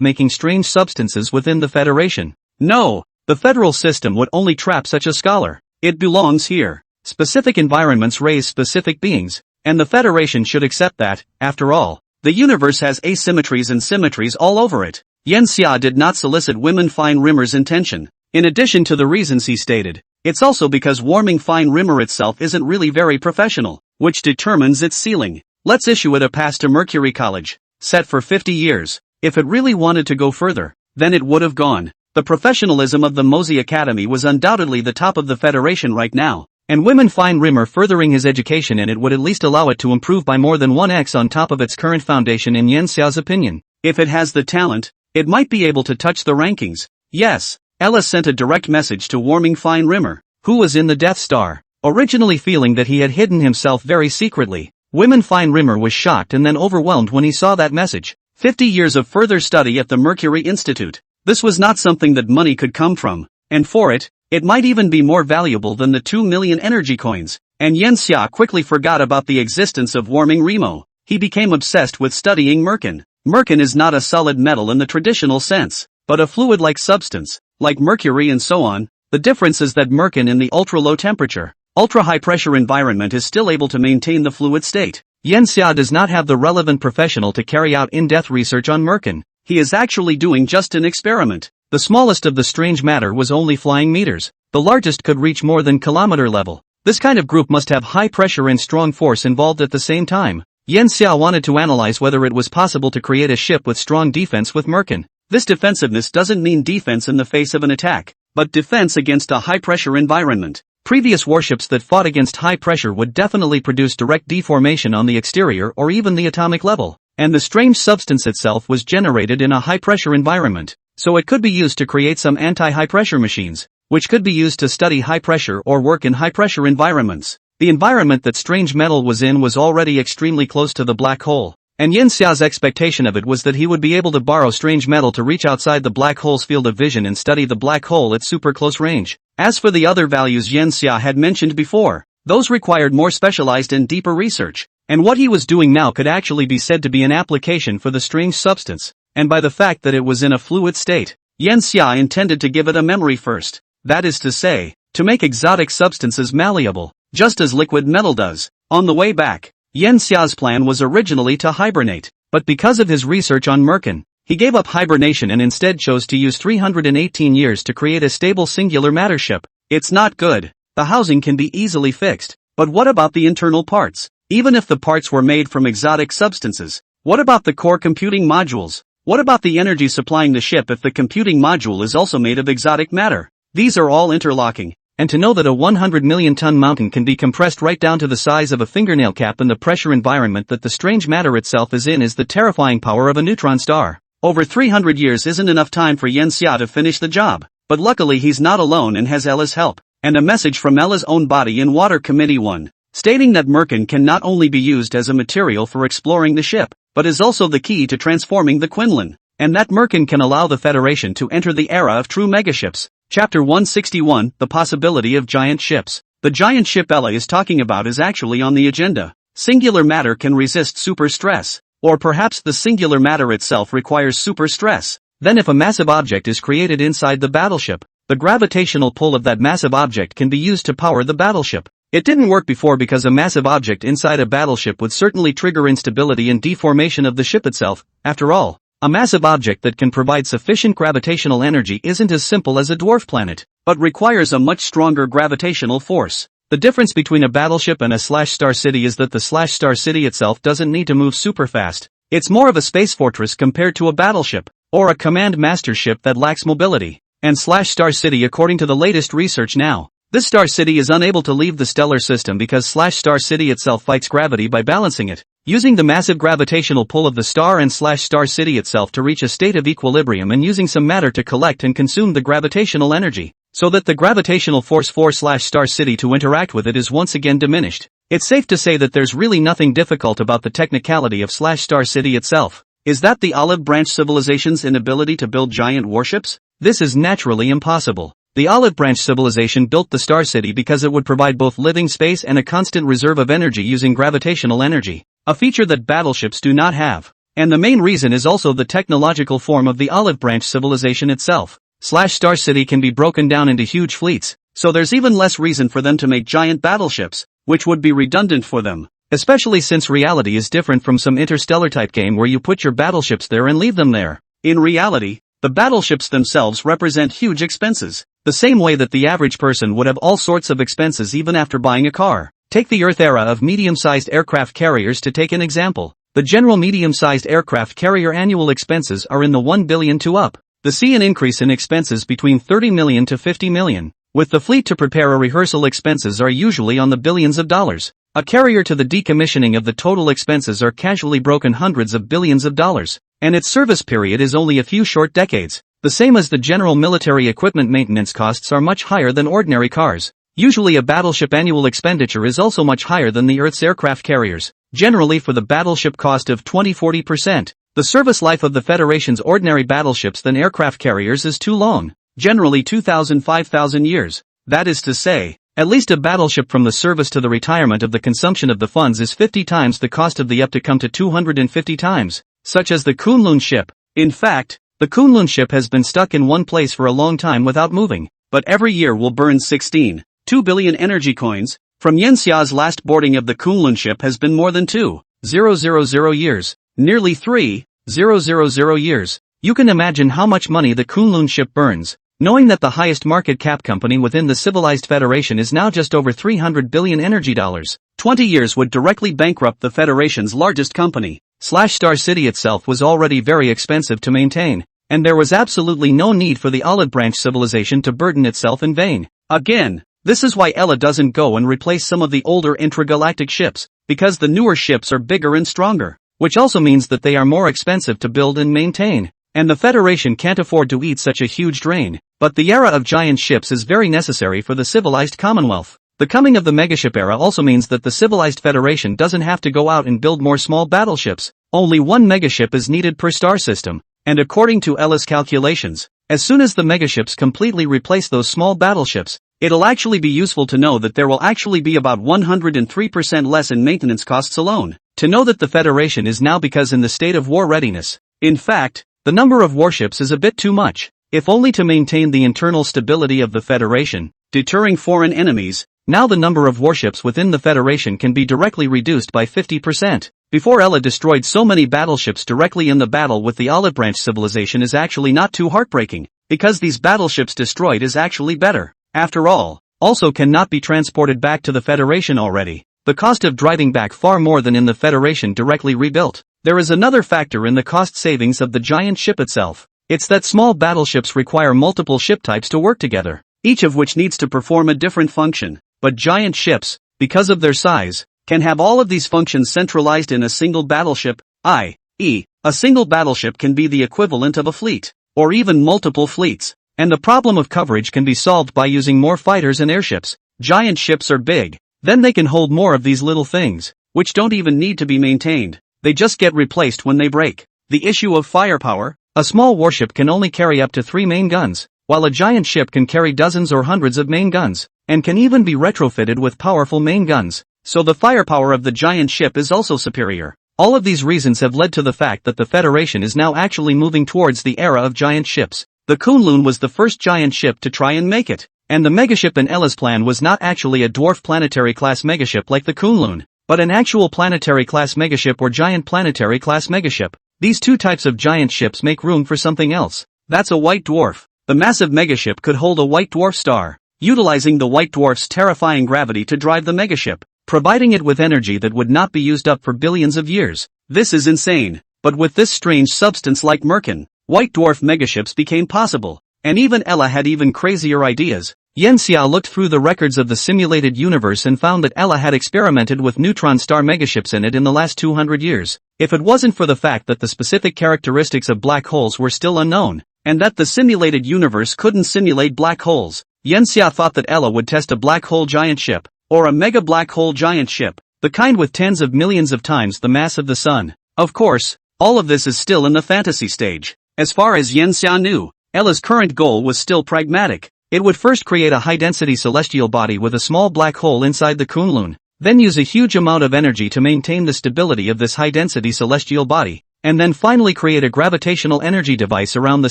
Speaker 1: making strange substances within the Federation. No, the federal system would only trap such a scholar. It belongs here. Specific environments raise specific beings. and the Federation should accept that, after all, the universe has asymmetries and symmetries all over it. Yen Xia did not solicit women fine Rimmer's intention. In addition to the reasons he stated, it's also because warming fine Rimmer itself isn't really very professional, which determines its ceiling. Let's issue it a pass to Mercury College, set for 50 years. If it really wanted to go further, then it would have gone. The professionalism of the Mosey Academy was undoubtedly the top of the Federation right now, and women find Rimmer furthering his education in it would at least allow it to improve by more than 1x on top of its current foundation in Yen Xiao's opinion. If it has the talent, it might be able to touch the rankings. Yes, Ellis sent a direct message to warming fine Rimmer, who was in the Death Star, originally feeling that he had hidden himself very secretly. Women fine Rimmer was shocked and then overwhelmed when he saw that message. 50 years of further study at the Mercury Institute. This was not something that money could come from, and for it, it might even be more valuable than the 2 million energy coins. And Yen Xia quickly forgot about the existence of warming Remo. He became obsessed with studying merkin. Merkin is not a solid metal in the traditional sense, but a fluid-like substance, like mercury and so on. The difference is that merkin in the ultra-low temperature, ultra-high pressure environment is still able to maintain the fluid state. Yen Xia does not have the relevant professional to carry out in-depth research on merkin. He is actually doing just an experiment. The smallest of the strange matter was only flying meters. The largest could reach more than kilometer level. This kind of group must have high pressure and strong force involved at the same time. Yen Xia wanted to analyze whether it was possible to create a ship with strong defense with merkin. This defensiveness doesn't mean defense in the face of an attack, but defense against a high-pressure environment. Previous warships that fought against high pressure would definitely produce direct deformation on the exterior or even the atomic level, and the strange substance itself was generated in a high-pressure environment, so it could be used to create some anti-high-pressure machines, which could be used to study high pressure or work in high-pressure environments. The environment that strange metal was in was already extremely close to the black hole, and Yen Xiao's expectation of it was that he would be able to borrow strange metal to reach outside the black hole's field of vision and study the black hole at super close range. As for the other values Yen Xia had mentioned before, those required more specialized and deeper research, and what he was doing now could actually be said to be an application for the strange substance, and by the fact that it was in a fluid state, Yen Xia intended to give it a memory first, that is to say, to make exotic substances malleable, just as liquid metal does. On the way back, Yen Xiao's plan was originally to hibernate, but because of his research on merkin, he gave up hibernation and instead chose to use 318 years to create a stable singular matter ship. It's not good. The housing can be easily fixed, but what about the internal parts? Even if the parts were made from exotic substances, what about the core computing modules? What about the energy supplying the ship if the computing module is also made of exotic matter? These are all interlocking. And to know that a 100 million ton mountain can be compressed right down to the size of a fingernail cap in the pressure environment that the strange matter itself is in is the terrifying power of a neutron star. Over 300 years isn't enough time for Yen Xia to finish the job, but luckily he's not alone and has Ella's help, and a message from Ella's own body in Water Committee 1, stating that merkin can not only be used as a material for exploring the ship, but is also the key to transforming the Quinlan, and that merkin can allow the Federation to enter the era of true megaships. Chapter 161, The Possibility of Giant Ships. The giant ship Ella is talking about is actually on the agenda. Singular matter can resist super stress, or perhaps the singular matter itself requires super stress. Then if a massive object is created inside the battleship, the gravitational pull of that massive object can be used to power the battleship. It didn't work before because a massive object inside a battleship would certainly trigger instability and deformation of the ship itself. After all, a massive object that can provide sufficient gravitational energy isn't as simple as a dwarf planet, but requires a much stronger gravitational force. The difference between a battleship and a star city is that the star city itself doesn't need to move super fast. It's more of a space fortress compared to a battleship, or a command master ship that lacks mobility. And star city, according to the latest research now, this star city is unable to leave the stellar system because star city itself fights gravity by balancing it, using the massive gravitational pull of the star and star city itself to reach a state of equilibrium and using some matter to collect and consume the gravitational energy, so that the gravitational force for star city to interact with it is once again diminished. It's safe to say that there's really nothing difficult about the technicality of star city itself. Is that the Olive Branch civilization's inability to build giant warships? This is naturally impossible. The Olive Branch civilization built the Star City because it would provide both living space and a constant reserve of energy using gravitational energy, a feature that battleships do not have. And the main reason is also the technological form of the Olive Branch civilization itself. Star City can be broken down into huge fleets, so there's even less reason for them to make giant battleships, which would be redundant for them. especially since reality is different from some interstellar type game where you put your battleships there and leave them there. In reality, the battleships themselves represent huge expenses, the same way that the average person would have all sorts of expenses even after buying a car. Take the Earth era of medium-sized aircraft carriers to take an example. The general medium-sized aircraft carrier annual expenses are in the 1 billion to up. See an increase in expenses between 30 million to 50 million. With the fleet to prepare a rehearsal, expenses are usually on the billions of dollars. A carrier to the decommissioning of the total expenses are casually broken hundreds of billions of dollars. And its service period is only a few short decades. The same as the general military equipment maintenance costs are much higher than ordinary cars. Usually a battleship annual expenditure is also much higher than the Earth's aircraft carriers. Generally for the battleship cost of 20–40%. The service life of the Federation's ordinary battleships than aircraft carriers is too long. Generally 2,000–5,000 years. That is to say, at least a battleship from the service to the retirement of the consumption of the funds is 50 times the cost of the up to come to 250 times. Such as the Kunlun ship. In fact, the Kunlun ship has been stuck in one place for a long time without moving, but every year will burn 16.2 billion energy coins. From Yenxia's last boarding of the Kunlun ship has been more than 2,000 years, nearly 3,000 years. You can imagine how much money the Kunlun ship burns, knowing that the highest market cap company within the civilized Federation is now just over 300 billion energy dollars. 20 years would directly bankrupt the Federation's largest company. Star City itself was already very expensive to maintain, and there was absolutely no need for the olive branch civilization to burden itself in vain. Again, this is why Ella doesn't go and replace some of the older intragalactic ships, because the newer ships are bigger and stronger, which also means that they are more expensive to build and maintain, and the Federation can't afford to eat such a huge drain. But the era of giant ships is very necessary for the civilized Commonwealth. The coming of the megaship era also means that the civilized Federation doesn't have to go out and build more small battleships. Only one megaship is needed per star system, and according to Ella's calculations, as soon as the megaships completely replace those small battleships, it'll actually be useful to know that there will actually be about 103% less in maintenance costs alone. To know that the Federation is now because in the state of war readiness. In fact, the number of warships is a bit too much, if only to maintain the internal stability of the Federation, deterring foreign enemies. Now the number of warships within the Federation can be directly reduced by 50%. Before Ella destroyed so many battleships directly in the battle with the Olive Branch civilization is actually not too heartbreaking, because these battleships destroyed is actually better. After all, also cannot be transported back to the Federation already. The cost of driving back far more than in the Federation directly rebuilt. There is another factor in the cost savings of the giant ship itself. It's that small battleships require multiple ship types to work together, each of which needs to perform a different function. But giant ships, because of their size, can have all of these functions centralized in a single battleship, i.e., a single battleship can be the equivalent of a fleet, or even multiple fleets, and the problem of coverage can be solved by using more fighters and airships. Giant ships are big, then they can hold more of these little things, which don't even need to be maintained, they just get replaced when they break. The issue of firepower, a small warship can only carry up to 3 main guns, while a giant ship can carry dozens or hundreds of main guns, and can even be retrofitted with powerful main guns, so the firepower of the giant ship is also superior. All of these reasons have led to the fact that the Federation is now actually moving towards the era of giant ships. The Kunlun was the first giant ship to try and make it, and the megaship in Ella's plan was not actually a dwarf planetary class megaship like the Kunlun, but an actual planetary class megaship or giant planetary class megaship. These two types of giant ships make room for something else. That's a white dwarf. The massive megaship could hold a white dwarf star, utilizing the white dwarf's terrifying gravity to drive the megaship, providing it with energy that would not be used up for billions of years. This is insane, but with this strange substance like merkin, white dwarf megaships became possible, and even Ella had even crazier ideas. Yenxia looked through the records of the simulated universe and found that Ella had experimented with neutron star megaships in it in the last 200 years. If it wasn't for the fact that the specific characteristics of black holes were still unknown, and that the simulated universe couldn't simulate black holes, Yenxia thought that Ella would test a black hole giant ship, or a mega black hole giant ship, the kind with tens of millions of times the mass of the sun. Of course, all of this is still in the fantasy stage. As far as Yenxia knew, Ella's current goal was still pragmatic. It would first create a high-density celestial body with a small black hole inside the Kunlun, then use a huge amount of energy to maintain the stability of this high-density celestial body, and then finally create a gravitational energy device around the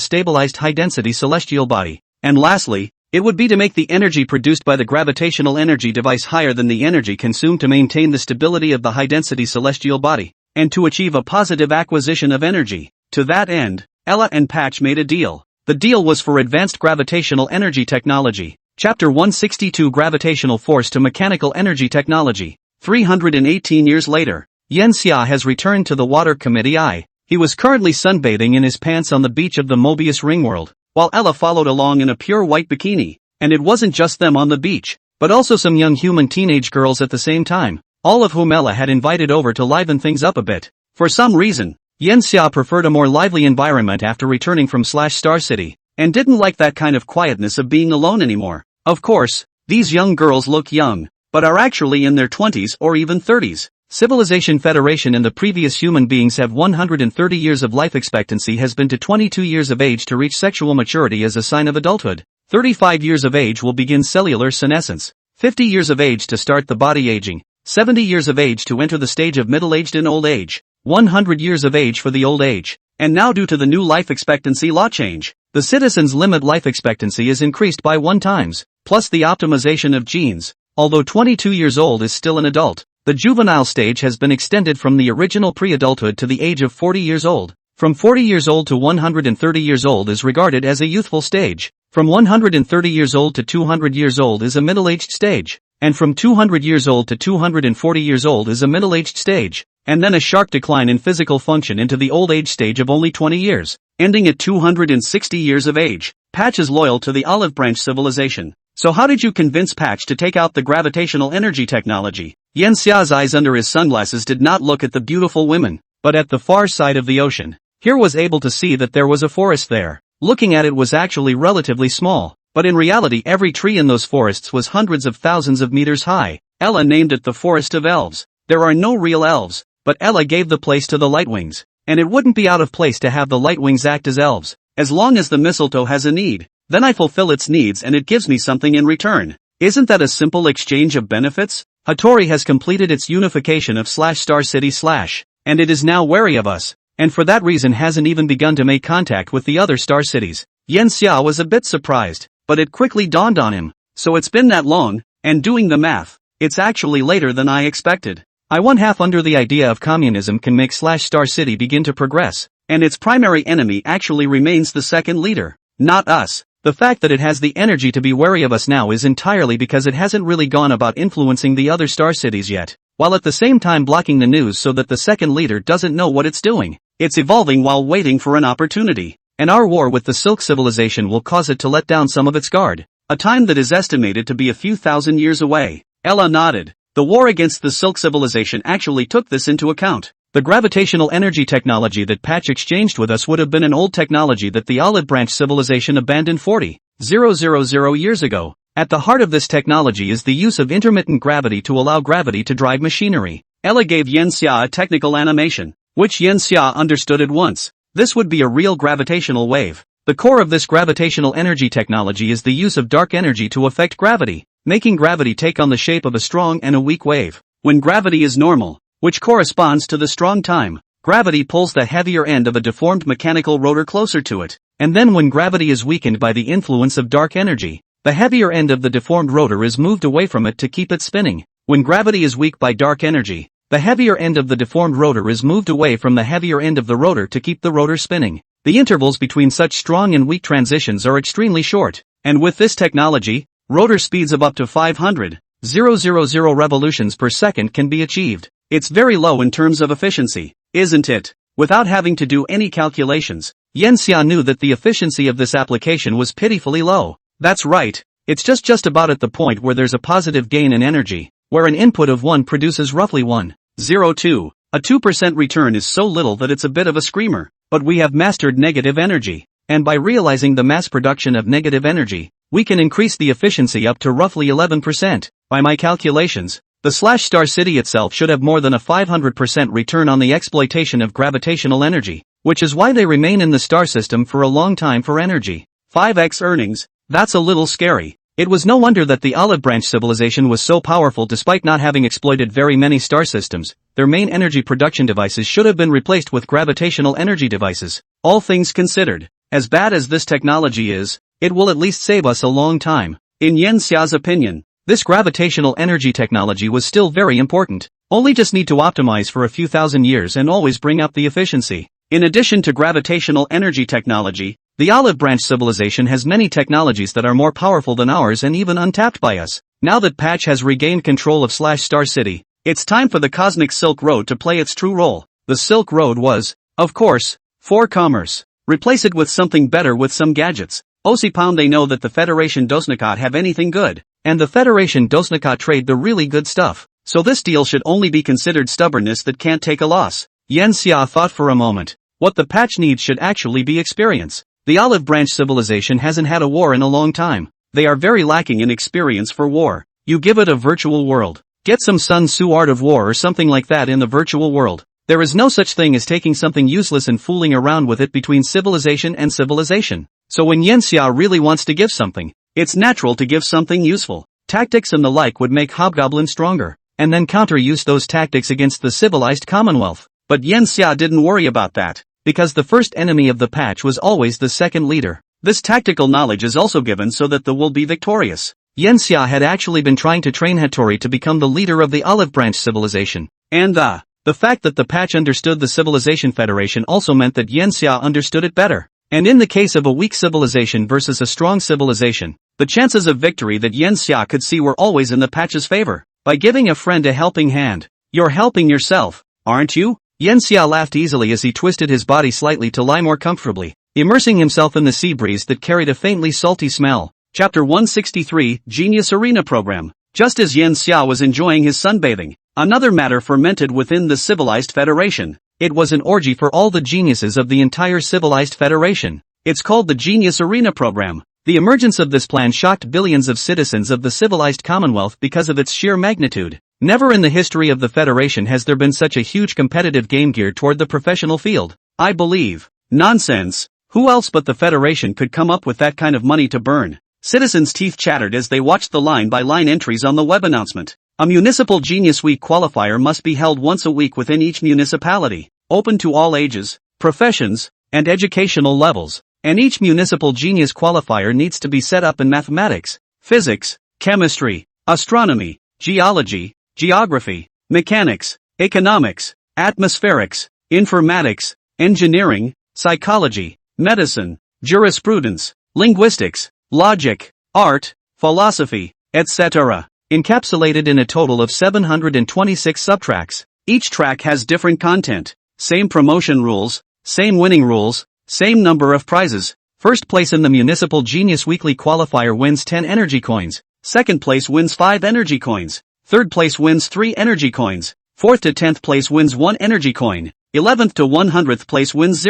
Speaker 1: stabilized high-density celestial body. And lastly, It would be to make the energy produced by the gravitational energy device higher than the energy consumed to maintain the stability of the high-density celestial body, and to achieve a positive acquisition of energy. To that end, Ella and Patch made a deal. The deal was for advanced gravitational energy technology. Chapter 162 Gravitational Force to Mechanical Energy Technology. 318 years later, Yen Xia has returned to the Water Committee I. He was currently sunbathing in his pants on the beach of the Mobius ring world, while Ella followed along in a pure white bikini. And it wasn't just them on the beach, but also some young human teenage girls at the same time, all of whom Ella had invited over to liven things up a bit. For some reason, Yen Xia preferred a more lively environment after returning from Star City, and didn't like that kind of quietness of being alone anymore. Of course, these young girls look young, but are actually in their 20s or even 30s. Civilization Federation and the previous human beings have 130 years of life expectancy has been to 22 years of age to reach sexual maturity as a sign of adulthood. 35 years of age will begin cellular senescence. 50 years of age to start the body aging. 70 years of age to enter the stage of middle-aged and old age. 100 years of age for the old age. And now due to the new life expectancy law change, the citizens' limit life expectancy is increased by 1 times, plus the optimization of genes. Although 22 years old is still an adult, the juvenile stage has been extended from the original pre-adulthood to the age of 40 years old. From 40 years old to 130 years old is regarded as a youthful stage. From 130 years old to 200 years old is a middle-aged stage. And from 200 years old to 240 years old is a middle-aged stage. And then a sharp decline in physical function into the old age stage of only 20 years, ending at 260 years of age. Patch is loyal to the Olive Branch civilization. So how did you convince Patch to take out the gravitational energy technology? Yen Xia's eyes under his sunglasses did not look at the beautiful women, but at the far side of the ocean. Here was able to see that there was a forest there. Looking at it was actually relatively small, but in reality every tree in those forests was hundreds of thousands of meters high. Ella named it the Forest of Elves. There are no real elves, but Ella gave the place to the Lightwings, and it wouldn't be out of place to have the Lightwings act as elves. As long as the mistletoe has a need, then I fulfill its needs and it gives me something in return. Isn't that a simple exchange of benefits? Hattori has completed its unification of Star City / and it is now wary of us, and for that reason hasn't even begun to make contact with the other star cities. Yen Xia was a bit surprised, but it quickly dawned on him. So it's been that long, and doing the math, it's actually later than I expected. I 1/2 under the idea of communism can make Star City begin to progress, and its primary enemy actually remains the second leader, not us. The fact that it has the energy to be wary of us now is entirely because it hasn't really gone about influencing the other star cities yet, while at the same time blocking the news so that the second leader doesn't know what it's doing. It's evolving while waiting for an opportunity, and our war with the Silk civilization will cause it to let down some of its guard, a time that is estimated to be a few thousand years away. Ella nodded. The war against the Silk civilization actually took this into account. The gravitational energy technology that Patch exchanged with us would have been an old technology that the Olive Branch civilization abandoned 40,000 years ago. At the heart of this technology is the use of intermittent gravity to allow gravity to drive machinery. Ella gave Yen Xia a technical animation, which Yen Xia understood at once. This would be a real gravitational wave. The core of this gravitational energy technology is the use of dark energy to affect gravity, making gravity take on the shape of a strong and a weak wave. When gravity is normal, which corresponds to the strong time, gravity pulls the heavier end of a deformed mechanical rotor closer to it, and then when gravity is weakened by the influence of dark energy, the heavier end of the deformed rotor is moved away from it to keep it spinning. When gravity is weak by dark energy, the heavier end of the deformed rotor is moved away from the heavier end of the rotor to keep the rotor spinning. The intervals between such strong and weak transitions are extremely short, and with this technology, rotor speeds of up to 500,000 revolutions per second can be achieved. It's very low in terms of efficiency, isn't it? Without having to do any calculations, Yen Xia knew that the efficiency of this application was pitifully low. That's right, it's just about at the point where there's a positive gain in energy, where an input of 1 produces roughly 1.02. A 2% return is so little that it's a bit of a screamer, but we have mastered negative energy, and by realizing the mass production of negative energy, we can increase the efficiency up to roughly 11%. By my calculations, the Star City itself should have more than a 500% return on the exploitation of gravitational energy, which is why they remain in the star system for a long time for energy. 5x earnings, that's a little scary. It was no wonder that the Olive Branch civilization was so powerful despite not having exploited very many star systems. Their main energy production devices should have been replaced with gravitational energy devices. All things considered, as bad as this technology is, It will at least save us a long time. In Yen Xia's opinion, this gravitational energy technology was still very important. Only just need to optimize for a few thousand years and always bring up the efficiency. In addition to gravitational energy technology, the Olive Branch civilization has many technologies that are more powerful than ours and even untapped by us. Now that Patch has regained control of Star City, it's time for the Cosmic Silk Road to play its true role. The Silk Road was, of course, for commerce. Replace it with something better with some gadgets. Osipam they know that the Federation does not have anything good, and the Federation does not trade the really good stuff. So this deal should only be considered stubbornness that can't take a loss. Yen Xia thought for a moment. What the Patch needs should actually be experience. The Olive Branch civilization hasn't had a war in a long time. They are very lacking in experience for war. You give it a virtual world. Get some Sun Tzu Art of War or something like that in the virtual world. There is no such thing as taking something useless and fooling around with it between civilization and civilization. So when Yen Xia really wants to give something, it's natural to give something useful. Tactics and the like would make Hobgoblin stronger, and then counter-use those tactics against the civilized Commonwealth. But Yen Xia didn't worry about that, because the first enemy of the Patch was always the second leader. This tactical knowledge is also given so that they will be victorious. Yen Xia had actually been trying to train Hattori to become the leader of the Olive Branch civilization. And the fact that the Patch understood the Civilization Federation also meant that Yen Xia understood it better. And in the case of a weak civilization versus a strong civilization, the chances of victory that Yen Xia could see were always in the Patch's favor. By giving a friend a helping hand, you're helping yourself, aren't you? Yen Xia laughed easily as he twisted his body slightly to lie more comfortably, immersing himself in the sea breeze that carried a faintly salty smell. Chapter 163, Genius Arena Program. Just as Yen Xia was enjoying his sunbathing, another matter fermented within the Civilized Federation. It was an orgy for all the geniuses of the entire Civilized Federation. It's called the Genius Arena Program. The emergence of this plan shocked billions of citizens of the civilized Commonwealth because of its sheer magnitude. Never in the history of the Federation has there been such a huge competitive game geared toward the professional field. I believe. Nonsense. Who else but the Federation could come up with that kind of money to burn? Citizens' teeth chattered as they watched the line-by-line entries on the web announcement. A Municipal Genius Week qualifier must be held once a week within each municipality, open to all ages, professions, and educational levels. And each Municipal Genius qualifier needs to be set up in mathematics, physics, chemistry, astronomy, geology, geography, mechanics, economics, atmospherics, informatics, engineering, psychology, medicine, jurisprudence, linguistics, logic, art, philosophy, etc. Encapsulated in a total of 726 subtracks. Each track has different content, same promotion rules, same winning rules, same number of prizes. First place in the Municipal Genius Weekly Qualifier wins 10 energy coins. Second place wins 5 energy coins. Third place wins 3 energy coins. Fourth to 10th place wins 1 energy coin. 11th to 100th place wins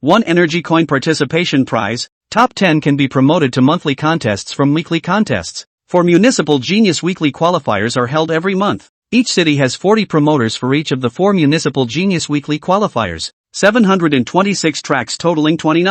Speaker 1: 1 energy coin participation prize. Top 10 can be promoted to monthly contests from weekly contests. For Municipal Genius Weekly qualifiers are held every month. Each city has 40 promoters for each of the 4 Municipal Genius Weekly qualifiers. 726 tracks totaling 40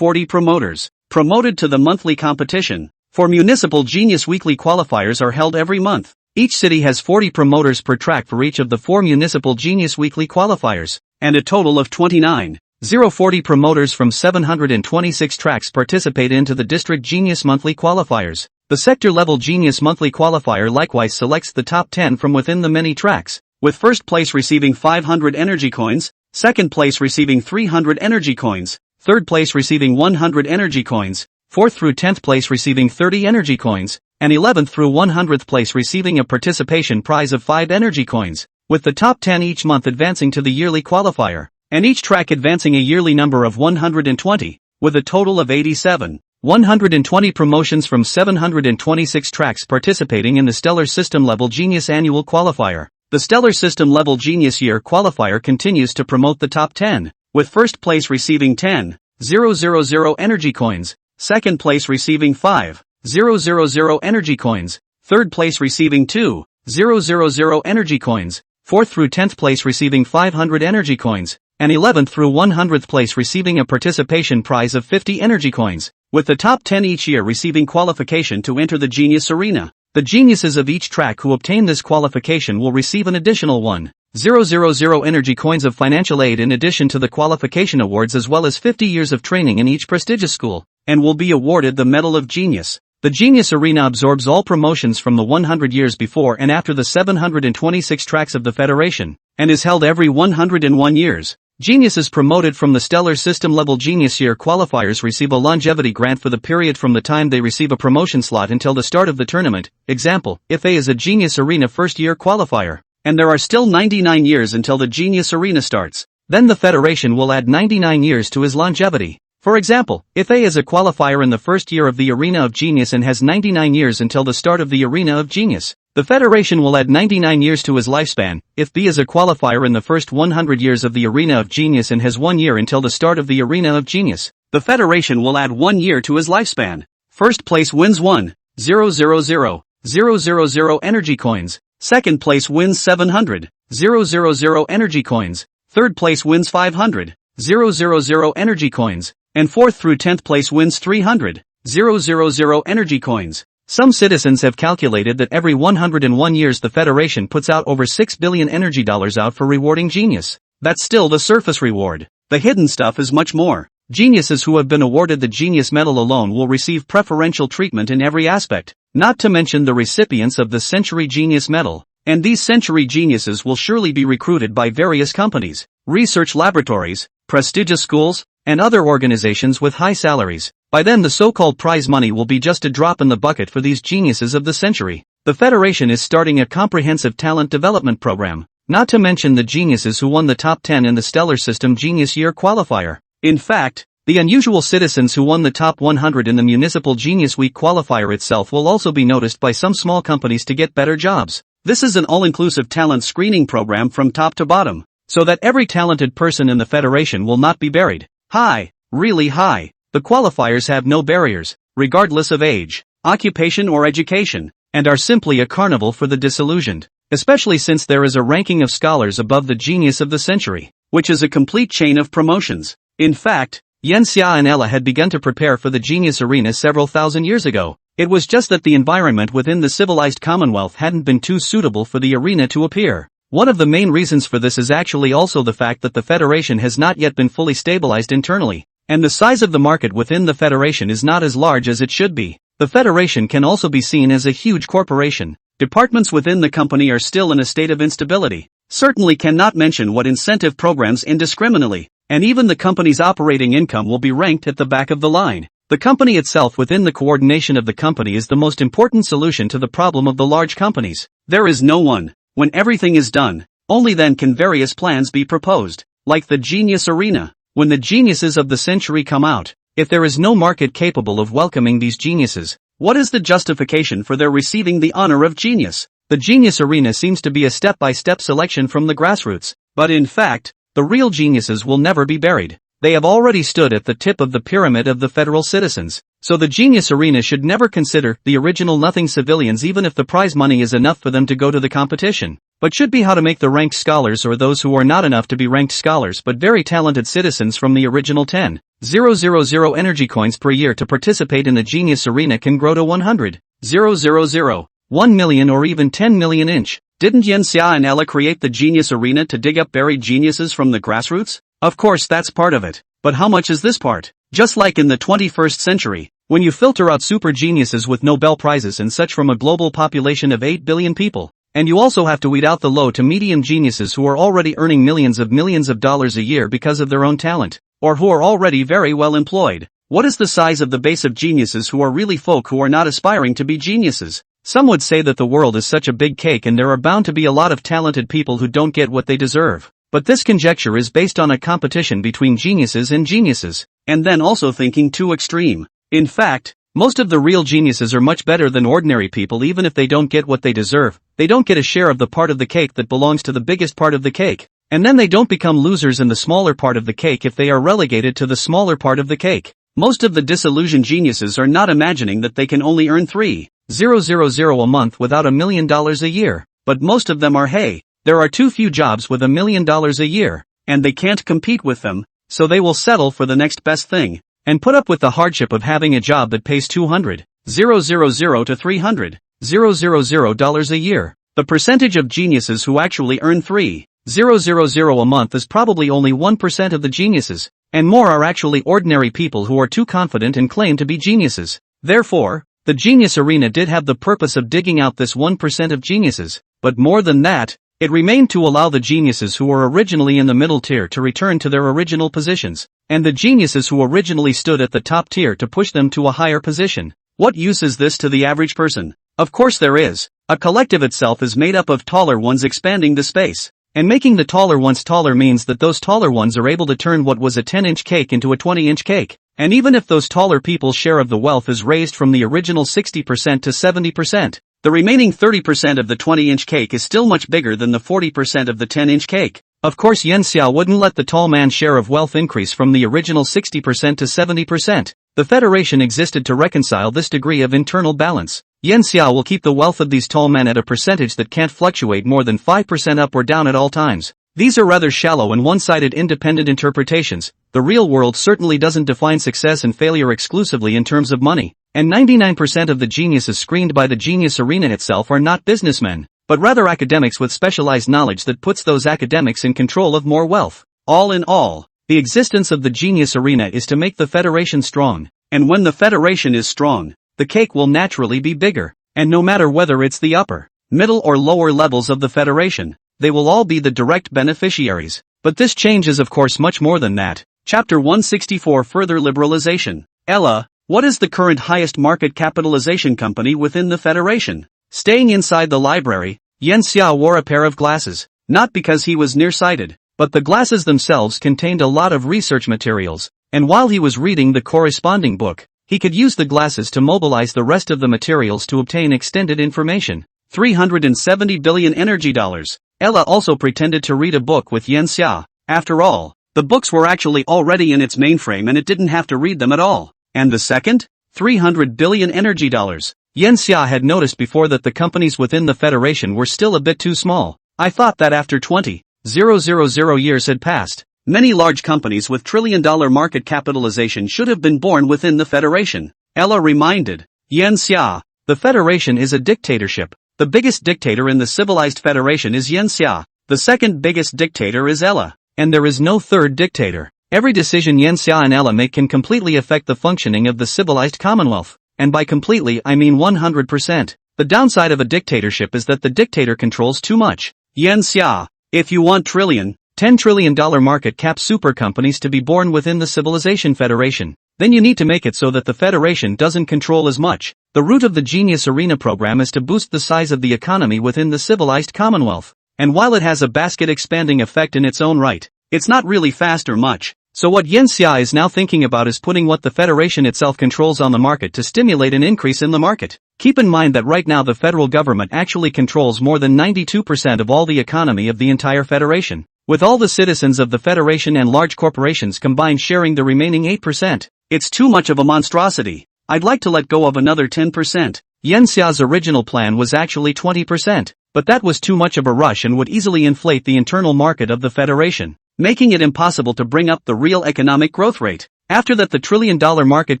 Speaker 1: promoters. Promoted to the monthly competition. For Municipal Genius Weekly qualifiers are held every month. Each city has 40 promoters per track for each of the 4 Municipal Genius Weekly qualifiers, and a total of 40 promoters from 726 tracks participate into the District Genius Monthly qualifiers. The Sector-Level Genius Monthly qualifier likewise selects the top 10 from within the many tracks, with first place receiving 500 energy coins, second place receiving 300 energy coins, third place receiving 100 energy coins, 4th through 10th place receiving 30 energy coins, and 11th through 100th place receiving a participation prize of 5 energy coins, with the top 10 each month advancing to the yearly qualifier, and each track advancing a yearly number of 120, with a total of 87. 120 promotions from 726 tracks participating in the Stellar System Level Genius Annual Qualifier. The Stellar System Level Genius Year Qualifier continues to promote the top 10, with first place receiving 10,000 energy coins, second place receiving 5,000 energy coins, third place receiving 2,000 energy coins, 4th through 10th place receiving 500 energy coins, and 11th through 100th place receiving a participation prize of 50 energy coins, with the top 10 each year receiving qualification to enter the Genius Arena. The geniuses of each track who obtain this qualification will receive an additional 1,000 energy coins of financial aid in addition to the qualification awards, as well as 50 years of training in each prestigious school. and will be awarded the Medal of Genius. The Genius Arena absorbs all promotions from the 100 years before and after the 726 tracks of the Federation, and is held every 101 years. Geniuses promoted from the Stellar System level Genius Year qualifiers receive a longevity grant for the period from the time they receive a promotion slot until the start of the tournament. Example, if A is a Genius Arena first year qualifier, and there are still 99 years until the Genius Arena starts, then the Federation will add 99 years to his longevity. For example, if A is a qualifier in the first year of the Arena of Genius and has 99 years until the start of the Arena of Genius, the Federation will add 99 years to his lifespan. If B is a qualifier in the first 100 years of the Arena of Genius and has 1 year until the start of the Arena of Genius, the Federation will add 1 year to his lifespan. First place wins 1,000,000 energy coins. Second place wins 700,000 energy coins. Third place wins 500,000 energy coins. And 4th through 10th place wins 300,000 energy coins. Some citizens have calculated that every 101 years the Federation puts out over $6 billion energy dollars out for rewarding genius. That's still the surface reward. The hidden stuff is much more. Geniuses who have been awarded the Genius Medal alone will receive preferential treatment in every aspect, not to mention the recipients of the Century Genius Medal. And these century geniuses will surely be recruited by various companies, research laboratories, prestigious schools, and other organizations with high salaries. By then the so-called prize money will be just a drop in the bucket for these geniuses of the century. The Federation is starting a comprehensive talent development program, not to mention the geniuses who won the top 10 in the Stellar System Genius Year qualifier. In fact, the unusual citizens who won the top 100 in the Municipal Genius Week qualifier itself will also be noticed by some small companies to get better jobs. This is an all-inclusive talent screening program from top to bottom, so that every talented person in the Federation will not be buried high, really high. The qualifiers have no barriers, regardless of age, occupation or education, and are simply a carnival for the disillusioned, especially since there is a ranking of scholars above the genius of the century, which is a complete chain of promotions. In fact, Yen Xia and Ella had begun to prepare for the Genius Arena several thousand years ago. It was just that the environment within the civilized Commonwealth hadn't been too suitable for the arena to appear. One of the main reasons for this is actually also the fact that the Federation has not yet been fully stabilized internally, and the size of the market within the Federation is not as large as it should be. The Federation can also be seen as a huge corporation. Departments within the company are still in a state of instability, certainly cannot mention what incentive programs indiscriminately, and even the company's operating income will be ranked at the back of the line. The company itself within the coordination of the company is the most important solution to the problem of the large companies. There is no one. When everything is done, only then can various plans be proposed, like the Genius Arena. When the geniuses of the century come out, if there is no market capable of welcoming these geniuses, what is the justification for their receiving the honor of genius? The Genius Arena seems to be a step-by-step selection from the grassroots, but in fact, the real geniuses will never be buried. They have already stood at the tip of the pyramid of the federal citizens, so the Genius Arena should never consider the original nothing civilians even if the prize money is enough for them to go to the competition, but should be how to make the ranked scholars or those who are not enough to be ranked scholars but very talented citizens from the original 10,000 energy coins per year to participate in the Genius Arena can grow to 100,000, 1 million or even 10 million inch. Didn't Yen Xia and Ella create the Genius Arena to dig up buried geniuses from the grassroots? Of course that's part of it, but how much is this part? Just like in the 21st century, when you filter out super geniuses with Nobel Prizes and such from a global population of 8 billion people, and you also have to weed out the low to medium geniuses who are already earning millions of dollars a year because of their own talent, or who are already very well employed. What is the size of the base of geniuses who are really folk who are not aspiring to be geniuses? Some would say that the world is such a big cake and there are bound to be a lot of talented people who don't get what they deserve. But this conjecture is based on a competition between geniuses and geniuses, and then also thinking too extreme. In fact, most of the real geniuses are much better than ordinary people even if they don't get what they deserve. They don't get a share of the part of the cake that belongs to the biggest part of the cake, and then they don't become losers in the smaller part of the cake if they are relegated to the smaller part of the cake. Most of the disillusioned geniuses are not imagining that they can only earn $3,000 a month without $1 million a year, but most of them are hey, there are too few jobs with $1 million a year, and they can't compete with them, so they will settle for the next best thing, and put up with the hardship of having a job that pays $200,000 to $300,000 a year. The percentage of geniuses who actually earn $3,000 a month is probably only 1% of the geniuses. and more are actually ordinary people who are too confident and claim to be geniuses. Therefore, the genius arena did have the purpose of digging out this 1% of geniuses, but more than that, it remained to allow the geniuses who were originally in the middle tier to return to their original positions, and the geniuses who originally stood at the top tier to push them to a higher position. What use is this to the average person? Of course there is. A collective itself is made up of taller ones expanding the space. And making the taller ones taller means that those taller ones are able to turn what was a 10-inch cake into a 20-inch cake. And even if those taller people's share of the wealth is raised from the original 60% to 70%, the remaining 30% of the 20-inch cake is still much bigger than the 40% of the 10-inch cake. Of course Yen Xiao wouldn't let the tall man's share of wealth increase from the original 60% to 70%. The Federation existed to reconcile this degree of internal balance. Yen Xiao will keep the wealth of these tall men at a percentage that can't fluctuate more than 5% up or down at all times. These are rather shallow and one-sided independent interpretations. The real world certainly doesn't define success and failure exclusively in terms of money, and 99% of the geniuses screened by the genius arena itself are not businessmen, but rather academics with specialized knowledge that puts those academics in control of more wealth. All in all, the existence of the genius arena is to make the Federation strong, and when the Federation is strong, the cake will naturally be bigger, and no matter whether it's the upper, middle or lower levels of the Federation, they will all be the direct beneficiaries. But this change is of course much more than that. Chapter 164 Further Liberalization. Ella, what is the current highest market capitalization company within the Federation? Staying inside the library, Yen Xiao wore a pair of glasses, not because he was nearsighted, but the glasses themselves contained a lot of research materials, and while he was reading the corresponding book, he could use the glasses to mobilize the rest of the materials to obtain extended information. 370 billion energy dollars. Ella also pretended to read a book with Yen Xia. After all, the books were actually already in its mainframe and it didn't have to read them at all. And the second? 300 billion energy dollars. Yen Xia had noticed before that the companies within the Federation were still a bit too small. I thought that after 20,000 years had passed, many large companies with trillion-dollar market capitalization should have been born within the Federation. Ella reminded Yen Xia, the Federation is a dictatorship. The biggest dictator in the civilized Federation is Yen Xia. The second biggest dictator is Ella. And there is no third dictator. Every decision Yen Xia and Ella make can completely affect the functioning of the civilized Commonwealth. And by completely I mean 100%. The downside of a dictatorship is that the dictator controls too much. Yen Xia, if you want $10 trillion market cap super companies to be born within the Civilization Federation, then you need to make it so that the Federation doesn't control as much. The root of the Genius Arena program is to boost the size of the economy within the civilized Commonwealth. And while it has a basket expanding effect in its own right, it's not really fast or much. So what Yen Xia is now thinking about is putting what the Federation itself controls on the market to stimulate an increase in the market. Keep in mind that right now the federal government actually controls more than 92% of all the economy of the entire Federation, with all the citizens of the Federation and large corporations combined sharing the remaining 8%. It's too much of a monstrosity. I'd like to let go of another 10%. Yen Xia's original plan was actually 20%, but that was too much of a rush and would easily inflate the internal market of the Federation, making it impossible to bring up the real economic growth rate. After that, the trillion-dollar market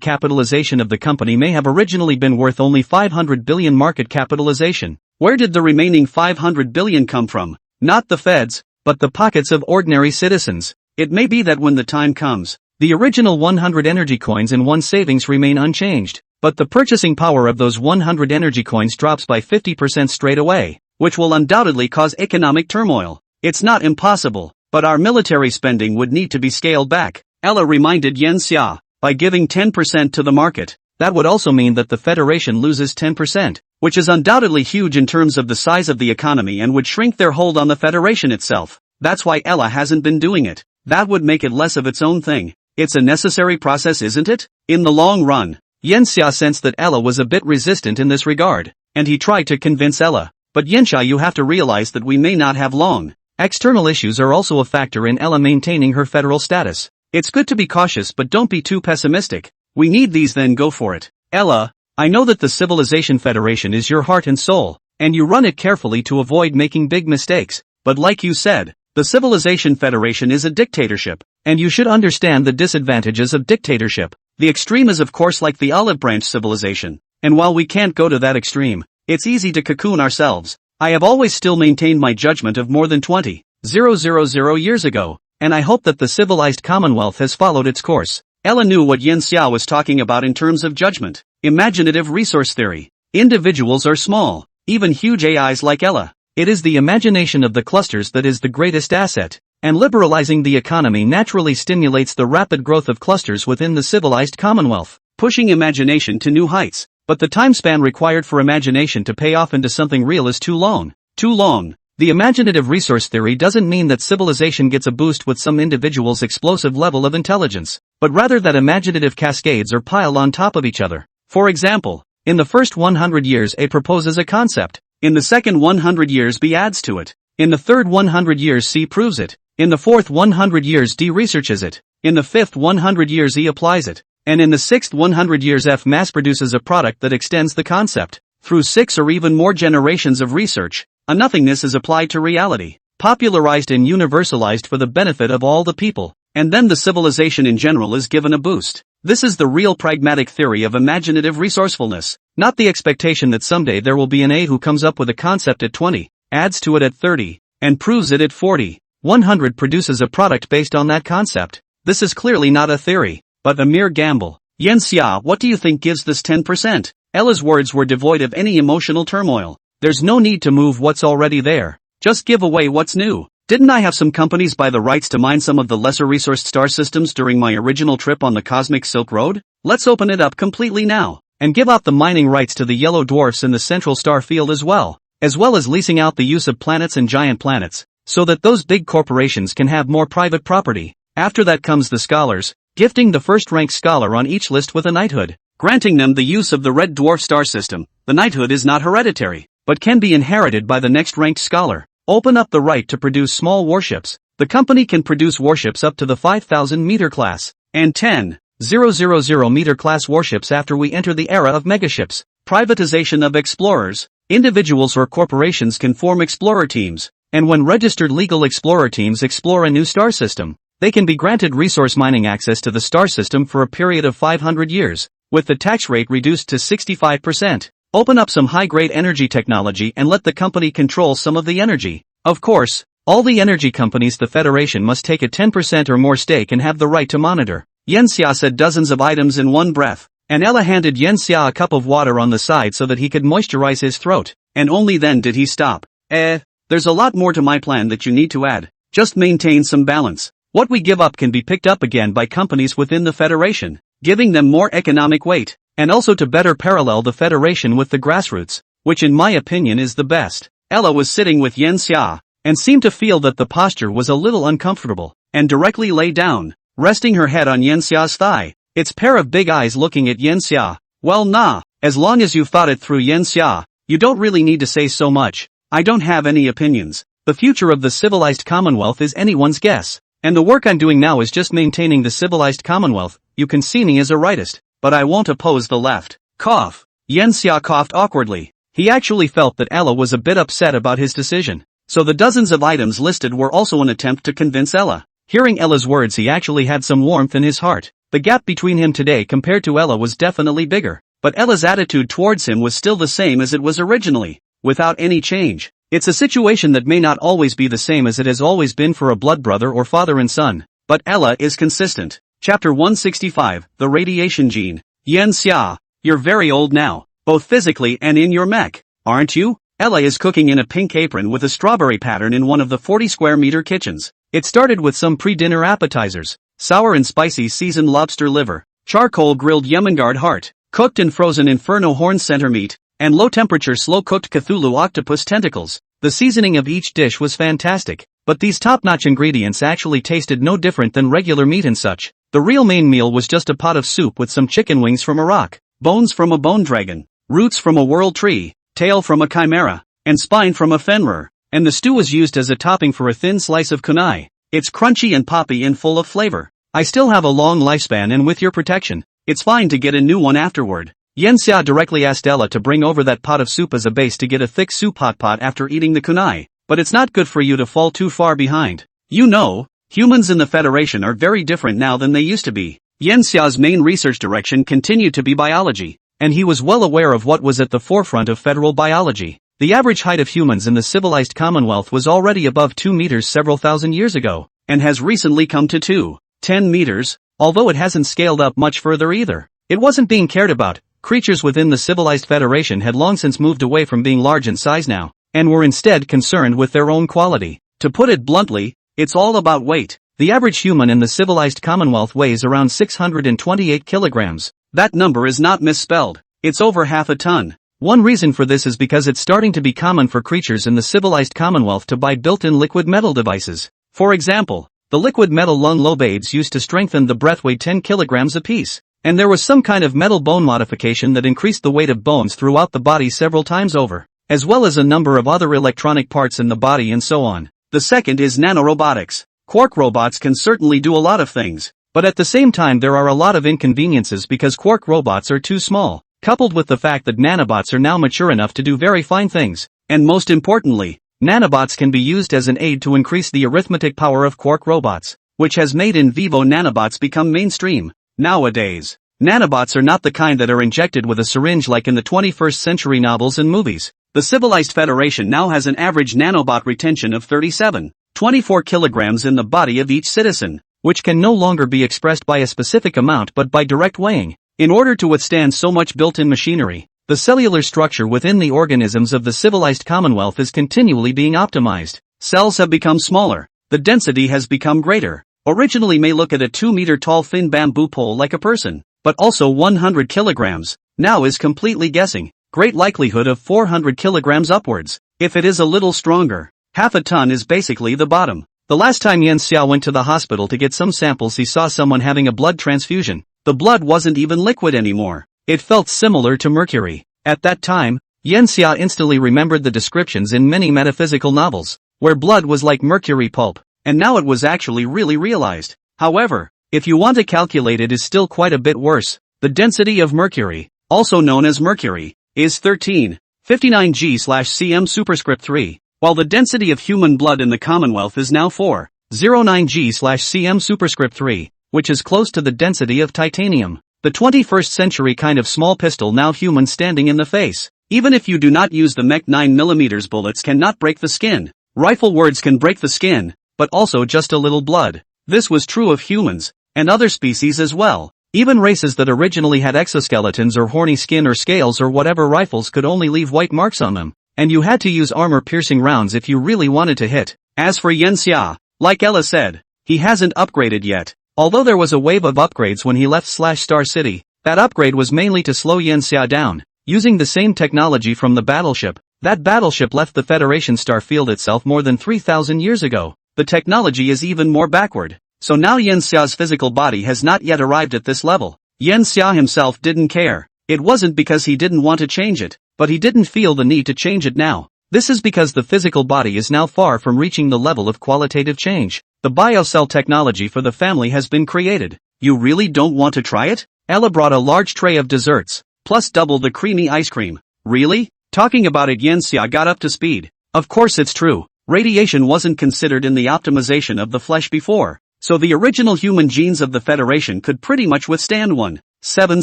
Speaker 1: capitalization of the company may have originally been worth only 500 billion market capitalization. Where did the remaining 500 billion come from? Not the feds, but the pockets of ordinary citizens. It may be that when the time comes, the original 100 energy coins in one savings remain unchanged, but the purchasing power of those 100 energy coins drops by 50% straight away, which will undoubtedly cause economic turmoil. It's not impossible, but our military spending would need to be scaled back. Ella reminded Yen Xia, by giving 10% to the market, that would also mean that the Federation loses 10%, which is undoubtedly huge in terms of the size of the economy and would shrink their hold on the Federation itself. That's why Ella hasn't been doing it. That would make it less of its own thing. It's a necessary process, isn't it? In the long run, Yen Xia sensed that Ella was a bit resistant in this regard, and he tried to convince Ella. But Yen Xia, you have to realize that we may not have long. External issues are also a factor in Ella maintaining her federal status. It's good to be cautious, but don't be too pessimistic. We need these, then go for it. Ella, I know that the Civilization Federation is your heart and soul, and you run it carefully to avoid making big mistakes, but like you said, the Civilization Federation is a dictatorship, and you should understand the disadvantages of dictatorship. The extreme is of course like the olive branch civilization, and while we can't go to that extreme, it's easy to cocoon ourselves. I have always still maintained my judgment of more than 20,000 years ago, and I hope that the civilized commonwealth has followed its course. Ella knew what Yen Xia was talking about in terms of judgment. Imaginative resource theory. Individuals are small, even huge AIs like Ella. It is the imagination of the clusters that is the greatest asset, and liberalizing the economy naturally stimulates the rapid growth of clusters within the civilized commonwealth, pushing imagination to new heights. But the time span required for imagination to pay off into something real is too long. Too long. The imaginative resource theory doesn't mean that civilization gets a boost with some individual's explosive level of intelligence, but rather that imaginative cascades are piled on top of each other. For example, in the first 100 years A proposes a concept, in the second 100 years B adds to it, in the third 100 years C proves it, in the fourth 100 years D researches it, in the fifth 100 years E applies it, and in the sixth 100 years F mass produces a product that extends the concept. Through 6 or even more generations of research, a nothingness is applied to reality, popularized and universalized for the benefit of all the people, and then the civilization in general is given a boost. This is the real pragmatic theory of imaginative resourcefulness, not the expectation that someday there will be an A who comes up with a concept at 20, adds to it at 30, and proves it at 40. 100 produces a product based on that concept. This is clearly not a theory, but a mere gamble. Yen Xia, what do you think gives this 10%? Ella's words were devoid of any emotional turmoil. There's no need to move what's already there. Just give away what's new. Didn't I have some companies buy the rights to mine some of the lesser resourced star systems during my original trip on the Cosmic Silk Road? Let's open it up completely now, and give out the mining rights to the yellow dwarfs in the central star field as well as leasing out the use of planets and giant planets, so that those big corporations can have more private property. After that comes the scholars, gifting the first-ranked scholar on each list with a knighthood, granting them the use of the red dwarf star system. The knighthood is not hereditary, but can be inherited by the next-ranked scholar. Open up the right to produce small warships. The company can produce warships up to the 5,000 meter class, and 10,000 meter class warships after we enter the era of megaships. Privatization of explorers. Individuals or corporations can form explorer teams, and when registered legal explorer teams explore a new star system, they can be granted resource mining access to the star system for a period of 500 years, with the tax rate reduced to 65%. Open up some high-grade energy technology and let the company control some of the energy. Of course, all the energy companies the Federation must take a 10% or more stake and have the right to monitor. Yen Xia said dozens of items in one breath, and Ella handed Yen Xia a cup of water on the side so that he could moisturize his throat, and only then did he stop. There's a lot more to my plan that you need to add. Just maintain some balance. What we give up can be picked up again by companies within the Federation, giving them more economic weight, and also to better parallel the Federation with the grassroots, which in my opinion is the best. Ella was sitting with Yen Xia, and seemed to feel that the posture was a little uncomfortable, and directly lay down, resting her head on Yen Xia's thigh, its pair of big eyes looking at Yen Xia. Well nah, as long as you've thought it through Yen Xia, you don't really need to say so much. I don't have any opinions. The future of the civilized commonwealth is anyone's guess, and the work I'm doing now is just maintaining the civilized commonwealth. You can see me as a rightist, but I won't oppose the left. Cough. Yen Xia coughed awkwardly. He actually felt that Ella was a bit upset about his decision, so the dozens of items listed were also an attempt to convince Ella. Hearing Ella's words, he actually had some warmth in his heart. The gap between him today compared to Ella was definitely bigger, but Ella's attitude towards him was still the same as it was originally, without any change. It's a situation that may not always be the same as it has always been for a blood brother or father and son, but Ella is consistent. Chapter 165, The Radiation Gene. Yen Xia, you're very old now, both physically and in your mech, aren't you? Ella is cooking in a pink apron with a strawberry pattern in one of the 40 square meter kitchens. It started with some pre-dinner appetizers, sour and spicy seasoned lobster liver, charcoal grilled Yemengard heart, cooked and frozen inferno horn center meat, and low-temperature slow-cooked Cthulhu octopus tentacles. The seasoning of each dish was fantastic, but these top-notch ingredients actually tasted no different than regular meat and such. The real main meal was just a pot of soup with some chicken wings from a rock, bones from a bone dragon, roots from a world tree, tail from a chimera, and spine from a fenrir, and the stew was used as a topping for a thin slice of kunai. It's crunchy and poppy and full of flavor. I still have a long lifespan, and with your protection, it's fine to get a new one afterward. Yen Xia directly asked Ella to bring over that pot of soup as a base to get a thick soup hot pot after eating the kunai, but it's not good for you to fall too far behind. You know, humans in the Federation are very different now than they used to be. Yen Xia's main research direction continued to be biology, and he was well aware of what was at the forefront of federal biology. The average height of humans in the civilized Commonwealth was already above 2 meters several thousand years ago, and has recently come to 2.10 meters, although it hasn't scaled up much further either. It wasn't being cared about. Creatures within the civilized Federation had long since moved away from being large in size now, and were instead concerned with their own quality. To put it bluntly, it's all about weight. The average human in the civilized Commonwealth weighs around 628 kilograms. That number is not misspelled. It's over half a ton. One reason for this is because it's starting to be common for creatures in the civilized Commonwealth to buy built-in liquid metal devices. For example, the liquid metal lung lobades used to strengthen the breath weighed 10 kilograms apiece. And there was some kind of metal bone modification that increased the weight of bones throughout the body several times over, as well as a number of other electronic parts in the body and so on. The second is nanorobotics. Quark robots can certainly do a lot of things, but at the same time there are a lot of inconveniences because quark robots are too small, coupled with the fact that nanobots are now mature enough to do very fine things, and most importantly, nanobots can be used as an aid to increase the arithmetic power of quark robots, which has made in vivo nanobots become mainstream. Nowadays, nanobots are not the kind that are injected with a syringe like in the 21st century novels and movies. The civilized Federation now has an average nanobot retention of 37.24 kilograms in the body of each citizen, which can no longer be expressed by a specific amount but by direct weighing. In order to withstand so much built-in machinery, the cellular structure within the organisms of the civilized Commonwealth is continually being optimized. Cells have become smaller, the density has become greater. Originally may look at a 2-meter-tall thin bamboo pole like a person, but also 100 kilograms, now is completely guessing. Great likelihood of 400 kilograms upwards. If it is a little stronger, half a ton is basically the bottom. The last time Yan Xia went to the hospital to get some samples, he saw someone having a blood transfusion. The blood wasn't even liquid anymore. It felt similar to mercury. At that time, Yan Xia instantly remembered the descriptions in many metaphysical novels, where blood was like mercury pulp, and now it was actually really realized. However, if you want to calculate it is still quite a bit worse. The density of mercury, also known as mercury, is 13.59 g/cm superscript 3, while the density of human blood in the Commonwealth is now 4.09 g/cm superscript 3, which is close to the density of titanium. The 21st century kind of small pistol now human standing in the face. Even if you do not use the Mech 9mm bullets cannot break the skin. Rifle words can break the skin, but also just a little blood. This was true of humans, and other species as well. Even races that originally had exoskeletons or horny skin or scales or whatever, rifles could only leave white marks on them, and you had to use armor-piercing rounds if you really wanted to hit. As for Yan Xia, like Ella said, he hasn't upgraded yet. Although there was a wave of upgrades when he left Star City, that upgrade was mainly to slow Yan Xia down. Using the same technology from the battleship, that battleship left the Federation star field itself more than 3,000 years ago. The technology is even more backward. So now Yan Xia's physical body has not yet arrived at this level. Yan Xia himself didn't care. It wasn't because he didn't want to change it, but he didn't feel the need to change it now. This is because the physical body is now far from reaching the level of qualitative change. The biocell technology for the family has been created. You really don't want to try it? Ella brought a large tray of desserts, plus double the creamy ice cream. Really? Talking about it, Yan Xia got up to speed. Of course it's true. Radiation wasn't considered in the optimization of the flesh before. So the original human genes of the Federation could pretty much withstand 1.7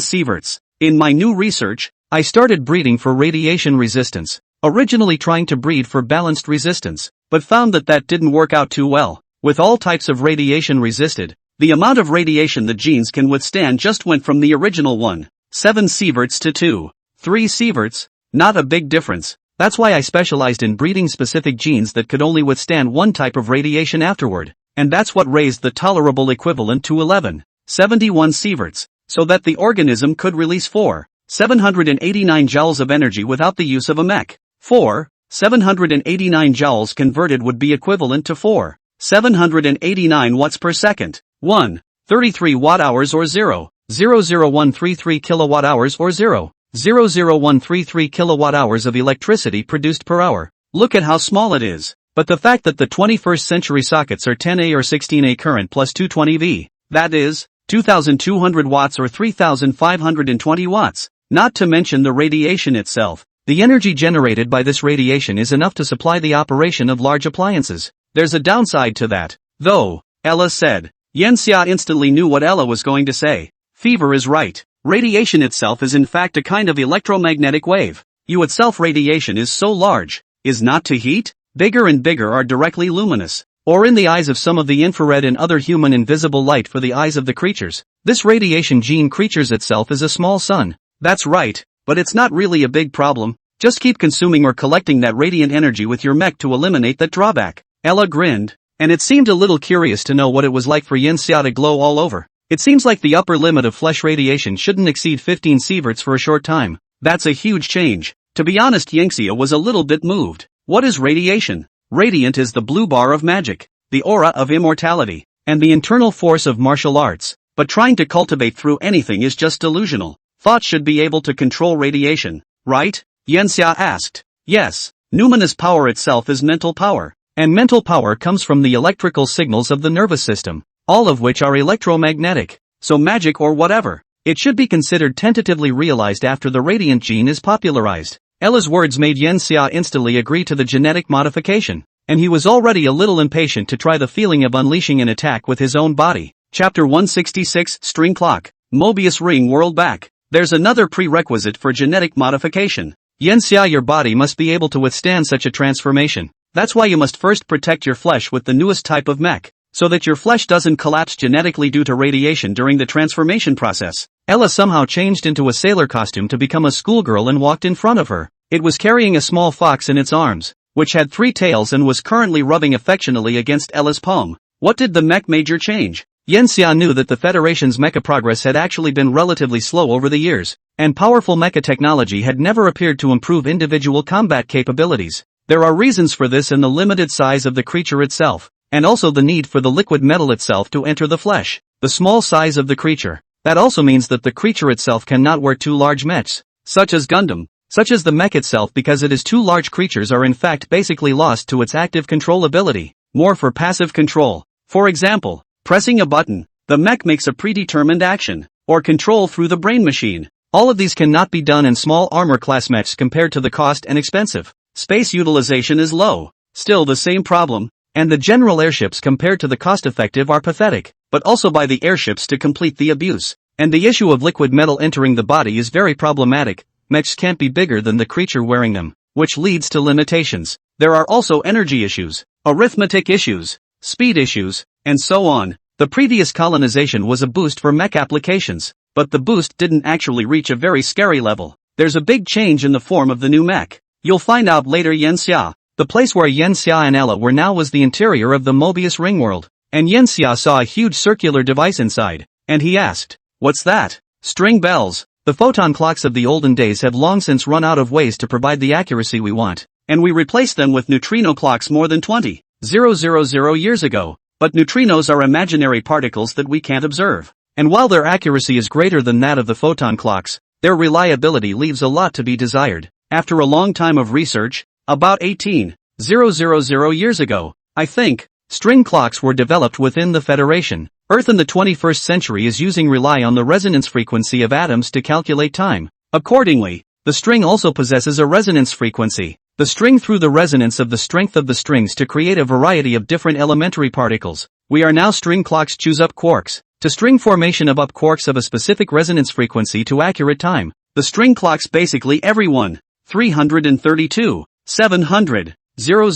Speaker 1: sieverts. In my new research, I started breeding for radiation resistance, originally trying to breed for balanced resistance, but found that didn't work out too well. With all types of radiation resisted, the amount of radiation the genes can withstand just went from the original 1.7 sieverts to 2.3 sieverts, not a big difference. That's why I specialized in breeding specific genes that could only withstand one type of radiation afterward. And that's what raised the tolerable equivalent to 11.71 sieverts, so that the organism could release 4.789 joules of energy without the use of a mech. 4.789 joules converted would be equivalent to 4.789 watts per second. 1.33 watt-hours or 0.00133 kilowatt-hours or 0.00133 kilowatt-hours of electricity produced per hour. Look at how small it is. But the fact that the 21st century sockets are 10A or 16A current plus 220V, that is, 2,200 watts or 3,520 watts, not to mention the radiation itself. The energy generated by this radiation is enough to supply the operation of large appliances. There's a downside to that, though, Ella said. Yan Xia instantly knew what Ella was going to say. Fever is right. Radiation itself is in fact a kind of electromagnetic wave. You itself, radiation is so large, is not to heat? Bigger and bigger are directly luminous, or in the eyes of some of the infrared and other human invisible light for the eyes of the creatures. This radiation gene creatures itself is a small sun. That's right, but it's not really a big problem. Just keep consuming or collecting that radiant energy with your mech to eliminate that drawback. Ella grinned, and it seemed a little curious to know what it was like for Yanxia to glow all over. It seems like the upper limit of flesh radiation shouldn't exceed 15 sieverts for a short time. That's a huge change. To be honest, Yanxia was a little bit moved. What is radiation? Radiant is the blue bar of magic, the aura of immortality, and the internal force of martial arts. But trying to cultivate through anything is just delusional. Thought should be able to control radiation, right? Yanxia asked. Yes, Numina's power itself is mental power, and mental power comes from the electrical signals of the nervous system, all of which are electromagnetic, so magic or whatever. It should be considered tentatively realized after the radiant gene is popularized. Ella's words made Yanxia instantly agree to the genetic modification, and he was already a little impatient to try the feeling of unleashing an attack with his own body. Chapter 166, String Clock, Mobius Ring Whirled Back. There's another prerequisite for genetic modification. Yanxia, your body must be able to withstand such a transformation. That's why you must first protect your flesh with the newest type of mech, so that your flesh doesn't collapse genetically due to radiation during the transformation process. Ella somehow changed into a sailor costume to become a schoolgirl and walked in front of her. It was carrying a small fox in its arms, which had 3 tails and was currently rubbing affectionately against Ella's palm. What did the mech major change? Yanxia knew that the Federation's mecha progress had actually been relatively slow over the years, and powerful mecha technology had never appeared to improve individual combat capabilities. There are reasons for this in the limited size of the creature itself, and also the need for the liquid metal itself to enter the flesh. The small size of the creature. That also means that the creature itself cannot wear 2 large mechs, such as Gundam, such as the mech itself, because it is 2 large creatures are in fact basically lost to its active control ability, more for passive control. For example, pressing a button, the mech makes a predetermined action, or control through the brain machine. All of these cannot be done in small armor class mechs compared to the cost and expensive. Space utilization is low, still the same problem, and the general airships compared to the cost-effective are pathetic, but also by the airships to complete the abuse. And the issue of liquid metal entering the body is very problematic. Mechs can't be bigger than the creature wearing them, which leads to limitations. There are also energy issues, arithmetic issues, speed issues, and so on. The previous colonization was a boost for mech applications, but the boost didn't actually reach a very scary level. There's a big change in the form of the new mech. You'll find out later. Yanxia. The place where Yanxia and Ella were now was the interior of the Mobius Ring world, and Yanxia saw a huge circular device inside, and he asked, "What's that?" "String bells. The photon clocks of the olden days have long since run out of ways to provide the accuracy we want, and we replaced them with neutrino clocks more than 20,000 years ago. But neutrinos are imaginary particles that we can't observe, and while their accuracy is greater than that of the photon clocks, their reliability leaves a lot to be desired. After a long time of research, about 18,000 years ago, I think, string clocks were developed within the Federation. Earth in the 21st century is rely on the resonance frequency of atoms to calculate time. Accordingly, the string also possesses a resonance frequency. The string through the resonance of the strength of the strings to create a variety of different elementary particles. We are now string clocks choose up quarks. To string formation of up quarks of a specific resonance frequency to accurate time. The string clocks basically everyone. 332, 700, 000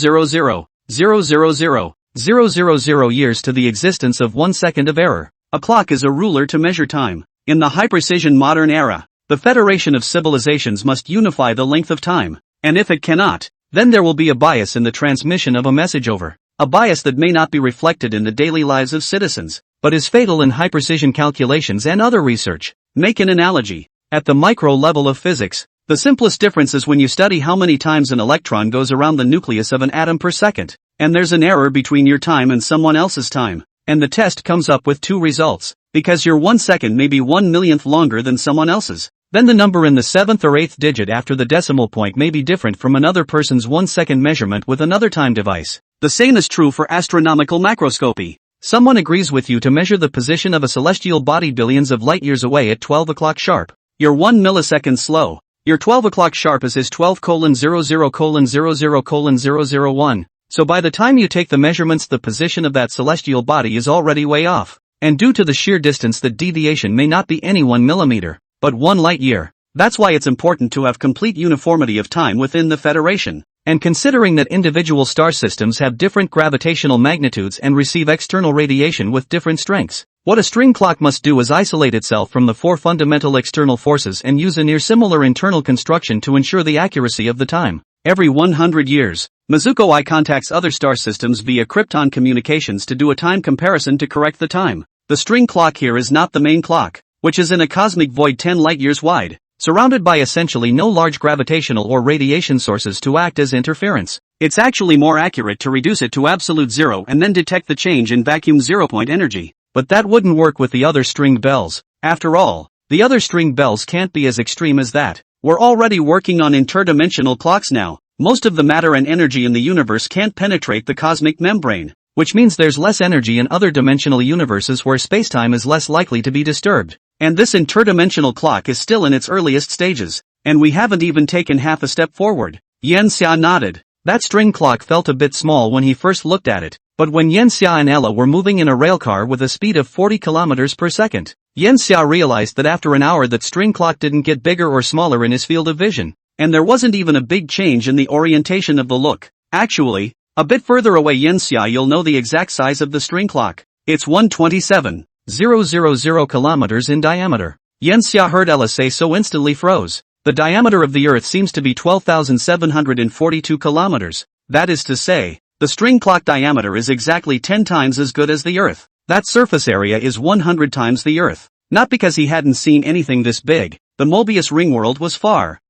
Speaker 1: years to the existence of 1 second of error. A clock is a ruler to measure time. In the high-precision modern era, the Federation of Civilizations must unify the length of time, and if it cannot, then there will be a bias in the transmission of a message over. A bias that may not be reflected in the daily lives of citizens, but is fatal in high-precision calculations and other research. Make an analogy. At the micro level of physics, the simplest difference is when you study how many times an electron goes around the nucleus of an atom per second, and there's an error between your time and someone else's time, and the test comes up with 2 results, because your 1 second may be 1/millionth longer than someone else's. Then the number in the 7th or 8th digit after the decimal point may be different from another person's 1 second measurement with another time device. The same is true for astronomical macroscopy. Someone agrees with you to measure the position of a celestial body billions of light years away at 12 o'clock sharp. You're 1 millisecond slow. Your 12 o'clock sharp is his 12:00:00:001. So by the time you take the measurements, the position of that celestial body is already way off. And due to the sheer distance, the deviation may not be any 1 millimeter, but 1 light year. That's why it's important to have complete uniformity of time within the Federation. And considering that individual star systems have different gravitational magnitudes and receive external radiation with different strengths, what a string clock must do is isolate itself from the four fundamental external forces and use a near-similar internal construction to ensure the accuracy of the time. Every 100 years, Mizuko I contacts other star systems via krypton communications to do a time comparison to correct the time. The string clock here is not the main clock, which is in a cosmic void 10 light-years wide, surrounded by essentially no large gravitational or radiation sources to act as interference. It's actually more accurate to reduce it to absolute zero and then detect the change in vacuum zero-point energy. But that wouldn't work with the other stringed bells. After all, the other stringed bells can't be as extreme as that. We're already working on interdimensional clocks now. Most of the matter and energy in the universe can't penetrate the cosmic membrane, which means there's less energy in other dimensional universes where spacetime is less likely to be disturbed. And this interdimensional clock is still in its earliest stages, and we haven't even taken half a step forward. Yanxia nodded. That string clock felt a bit small when he first looked at it, but when Yanxia and Ella were moving in a railcar with a speed of 40 kilometers per second, Yanxia realized that after an hour that string clock didn't get bigger or smaller in his field of vision, and there wasn't even a big change in the orientation of the look. Actually, a bit further away Yanxia you'll know the exact size of the string clock. It's 127,000 kilometers in diameter. Yanxia heard Ella say so instantly froze. The diameter of the Earth seems to be 12,742 kilometers. That is to say, the string clock diameter is exactly 10 times as good as the Earth. That surface area is 100 times the Earth. Not because he hadn't seen anything this big. The Mobius ring world was far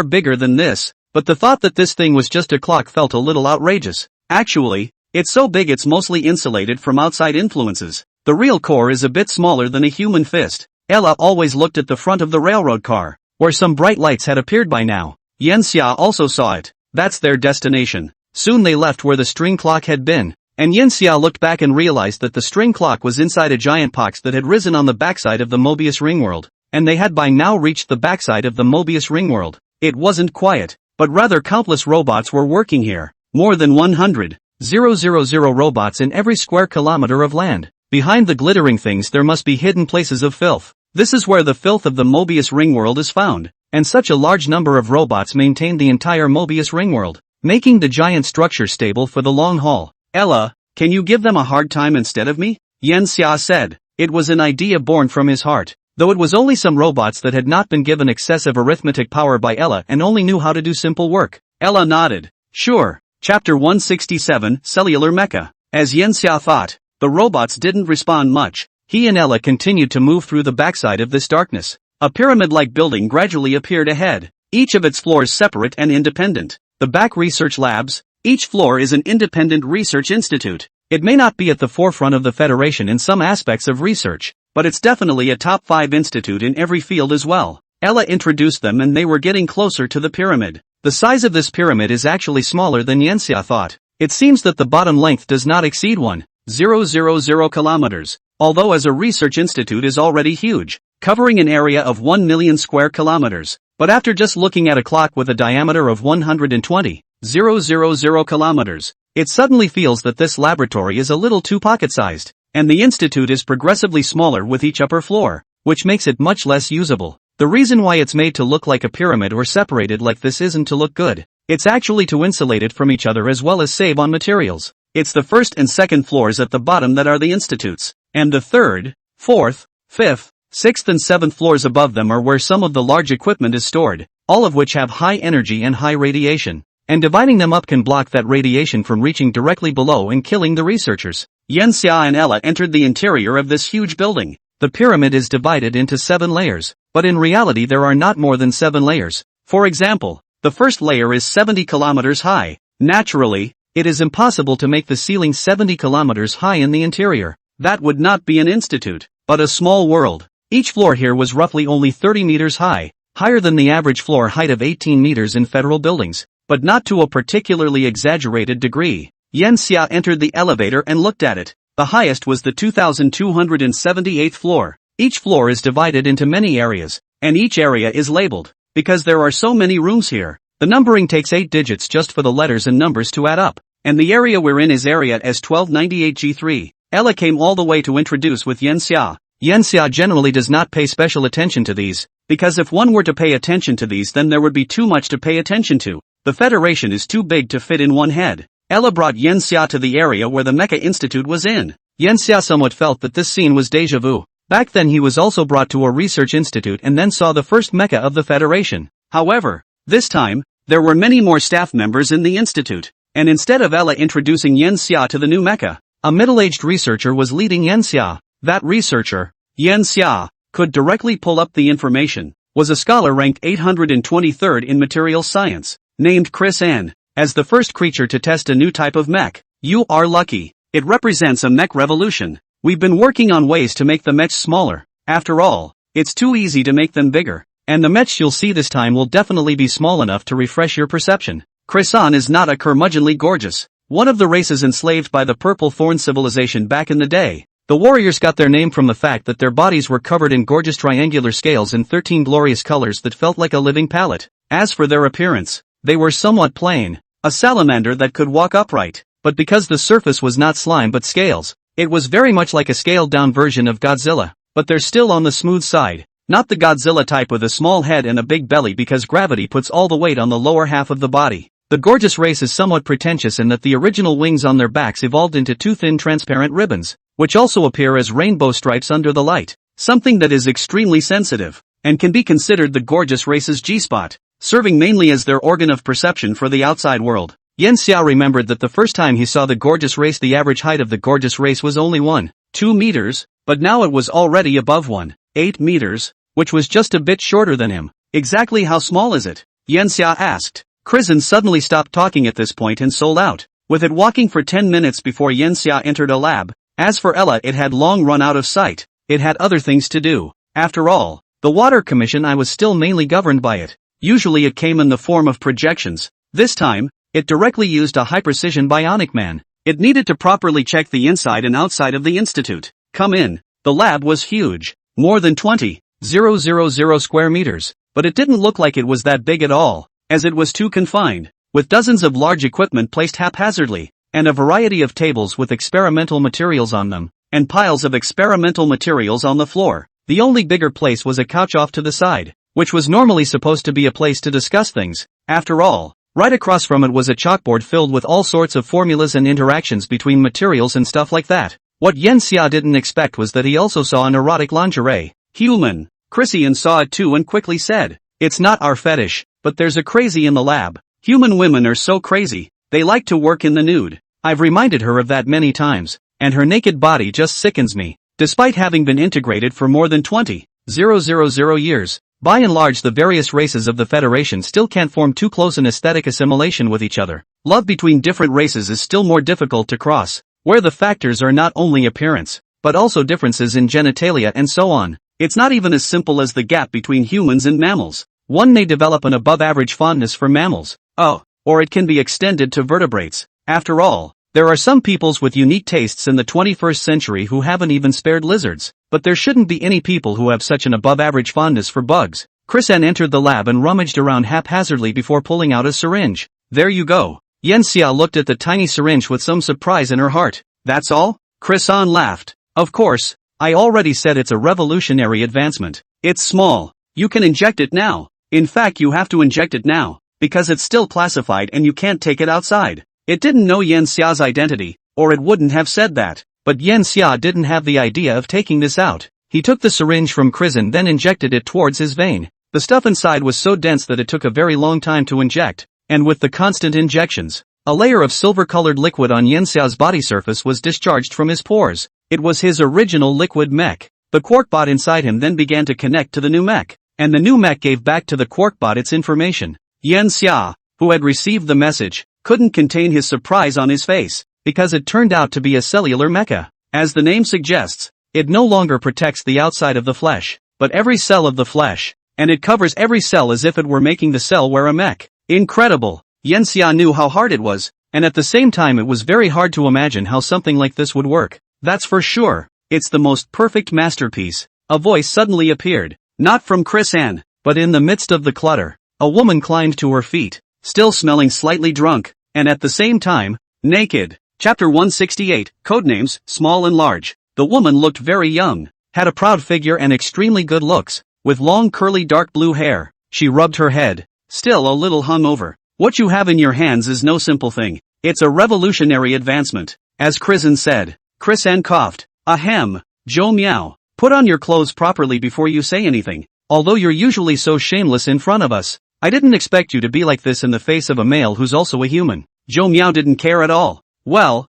Speaker 1: bigger than this, but the thought that this thing was just a clock felt a little outrageous. Actually, it's so big it's mostly insulated from outside influences. The real core is a bit smaller than a human fist. Ella always looked at the front of the railroad car, where some bright lights had appeared by now. Yanxia also saw it. That's their destination. Soon they left where the string clock had been, and Yanxia looked back and realized that the string clock was inside a giant box that had risen on the backside of the Mobius ring world, and they had by now reached the backside of the Mobius ring world. It wasn't quiet, but rather countless robots were working here. More than 100,000 robots in every square kilometer of land. Behind the glittering things there must be hidden places of filth. This is where the filth of the Mobius ring world is found, and such a large number of robots maintain the entire Mobius ring world, making the giant structure stable for the long haul. Ella, can you give them a hard time instead of me? Yanxia said. It was an idea born from his heart, though it was only some robots that had not been given excessive arithmetic power by Ella and only knew how to do simple work. Ella nodded. Sure. Chapter 167, Cellular Mecha. As Yanxia thought, the robots didn't respond much. He and Ella continued to move through the backside of this darkness. A pyramid-like building gradually appeared ahead, each of its floors separate and independent. The back research labs. Each floor is an independent research institute. It may not be at the forefront of the Federation in some aspects of research, but it's definitely a top 5 institute in every field as well. Ella introduced them and they were getting closer to the pyramid. The size of this pyramid is actually smaller than Yanxia thought. It seems that the bottom length does not exceed 1,000 kilometers, although as a research institute is already huge, covering an area of 1 million square kilometers. But after just looking at a clock with a diameter of 120,000 kilometers, it suddenly feels that this laboratory is a little too pocket-sized, and the institute is progressively smaller with each upper floor, which makes it much less usable. The reason why it's made to look like a pyramid or separated like this isn't to look good. It's actually to insulate it from each other as well as save on materials. It's the first and second floors at the bottom that are the institutes, and the third, fourth, fifth, sixth and seventh floors above them are where some of the large equipment is stored, all of which have high energy and high radiation. And dividing them up can block that radiation from reaching directly below and killing the researchers. Yanxia and Ella entered the interior of this huge building. The pyramid is divided into 7 layers, but in reality there are not more than 7 layers. For example, the first layer is 70 kilometers high. Naturally, it is impossible to make the ceiling 70 kilometers high in the interior. That would not be an institute, but a small world. Each floor here was roughly only 30 meters high, higher than the average floor height of 18 meters in federal buildings, but not to a particularly exaggerated degree. Yanxia entered the elevator and looked at it. The highest was the 2,278th floor. Each floor is divided into many areas, and each area is labeled. Because there are so many rooms here, the numbering takes 8 digits just for the letters and numbers to add up. And the area we're in is area S1298G3. Ella came all the way to introduce with Yanxia. Yanxia generally does not pay special attention to these, because if one were to pay attention to these then there would be too much to pay attention to. The Federation is too big to fit in one head. Ella brought Yenxia to the area where the Mecha Institute was in. Yenxia somewhat felt that this scene was déjà vu. Back then he was also brought to a research institute and then saw the first mecha of the Federation. However, this time, there were many more staff members in the institute, and instead of Ella introducing Yenxia to the new mecha, a middle-aged researcher was leading Yenxia. That researcher, Yenxia, could directly pull up the information, was a scholar ranked 823rd in materials science, named Chris N. As the first creature to test a new type of mech. You are lucky. It represents a mech revolution. We've been working on ways to make the mechs smaller. After all, it's too easy to make them bigger. And the mechs you'll see this time will definitely be small enough to refresh your perception. Chris-an is not a curmudgeonly gorgeous. One of the races enslaved by the Purple Thorn civilization back in the day. The warriors got their name from the fact that their bodies were covered in gorgeous triangular scales in 13 glorious colors that felt like a living palette. As for their appearance, they were somewhat plain. A salamander that could walk upright, but because the surface was not slime but scales, it was very much like a scaled-down version of Godzilla, but they're still on the smooth side. Not the Godzilla type with a small head and a big belly because gravity puts all the weight on the lower half of the body. The gorgeous race is somewhat pretentious in that the original wings on their backs evolved into two thin transparent ribbons, which also appear as rainbow stripes under the light, something that is extremely sensitive, and can be considered the gorgeous race's G-spot, serving mainly as their organ of perception for the outside world. Yenxia remembered that the first time he saw the gorgeous race the average height of the gorgeous race was only 1.2 meters, but now it was already above 1.8 meters, which was just a bit shorter than him. Exactly how small is it? Yenxia asked. Krisen suddenly stopped talking at this point and sold out, with it walking for 10 minutes before Yenxia entered a lab. As for Ella, it had long run out of sight. It had other things to do. After all, the Water Commission I was still mainly governed by it. Usually it came in the form of projections. This time, it directly used a high-precision bionic man. It needed to properly check the inside and outside of the institute. Come in. The lab was huge. More than 20,000 square meters. But it didn't look like it was that big at all, as it was too confined, with dozens of large equipment placed haphazardly, and a variety of tables with experimental materials on them, and piles of experimental materials on the floor. The only bigger place was a couch off to the side, which was normally supposed to be a place to discuss things. After all, right across from it was a chalkboard filled with all sorts of formulas and interactions between materials and stuff like that. What Yenxia didn't expect was that he also saw an erotic lingerie. Human. Christian saw it too and quickly said, "It's not our fetish, but there's a crazy in the lab. Human women are so crazy, they like to work in the nude." I've reminded her of that many times, and her naked body just sickens me. Despite having been integrated for more than 20,000 years, by and large the various races of the Federation still can't form too close an aesthetic assimilation with each other. Love between different races is still more difficult to cross, where the factors are not only appearance, but also differences in genitalia and so on. It's not even as simple as the gap between humans and mammals. One may develop an above-average fondness for mammals, or it can be extended to vertebrates. After all, there are some peoples with unique tastes in the 21st century who haven't even spared lizards, but there shouldn't be any people who have such an above-average fondness for bugs. Chris-en entered the lab and rummaged around haphazardly before pulling out a syringe. There you go. Yenxia looked at the tiny syringe with some surprise in her heart. That's all? Chris-en laughed. Of course, I already said it's a revolutionary advancement. It's small. You can inject it now. In fact, you have to inject it now, because it's still classified and you can't take it outside. It didn't know Yenxia's identity, or it wouldn't have said that. But Yenxia didn't have the idea of taking this out. He took the syringe from Krisen then injected it towards his vein. The stuff inside was so dense that it took a very long time to inject, and with the constant injections, a layer of silver-colored liquid on Yenxia's body surface was discharged from his pores. It was his original liquid mech. The quarkbot inside him then began to connect to the new mech, and the new mech gave back to the quarkbot its information. Yenxia, who had received the message, couldn't contain his surprise on his face, because it turned out to be a cellular mecha. As the name suggests, it no longer protects the outside of the flesh, but every cell of the flesh, and it covers every cell as if it were making the cell wear a mech. Incredible! Yenxia knew how hard it was, and at the same time it was very hard to imagine how something like this would work. That's for sure. It's the most perfect masterpiece. A voice suddenly appeared, not from Chris-en, but in the midst of the clutter. A woman climbed to her feet, still smelling slightly drunk, and at the same time, naked. Chapter 168, Codenames, Small and Large. The woman looked very young, had a proud figure and extremely good looks, with long curly dark blue hair. She rubbed her head, still a little hungover. What you have in your hands is no simple thing. It's a revolutionary advancement. As Krizen said. Krisan coughed. Ahem. Zhou Miao. Put on your clothes properly before you say anything. Although you're usually so shameless in front of us, I didn't expect you to be like this in the face of a male who's also a human. Zhou Miao didn't care at all. Well,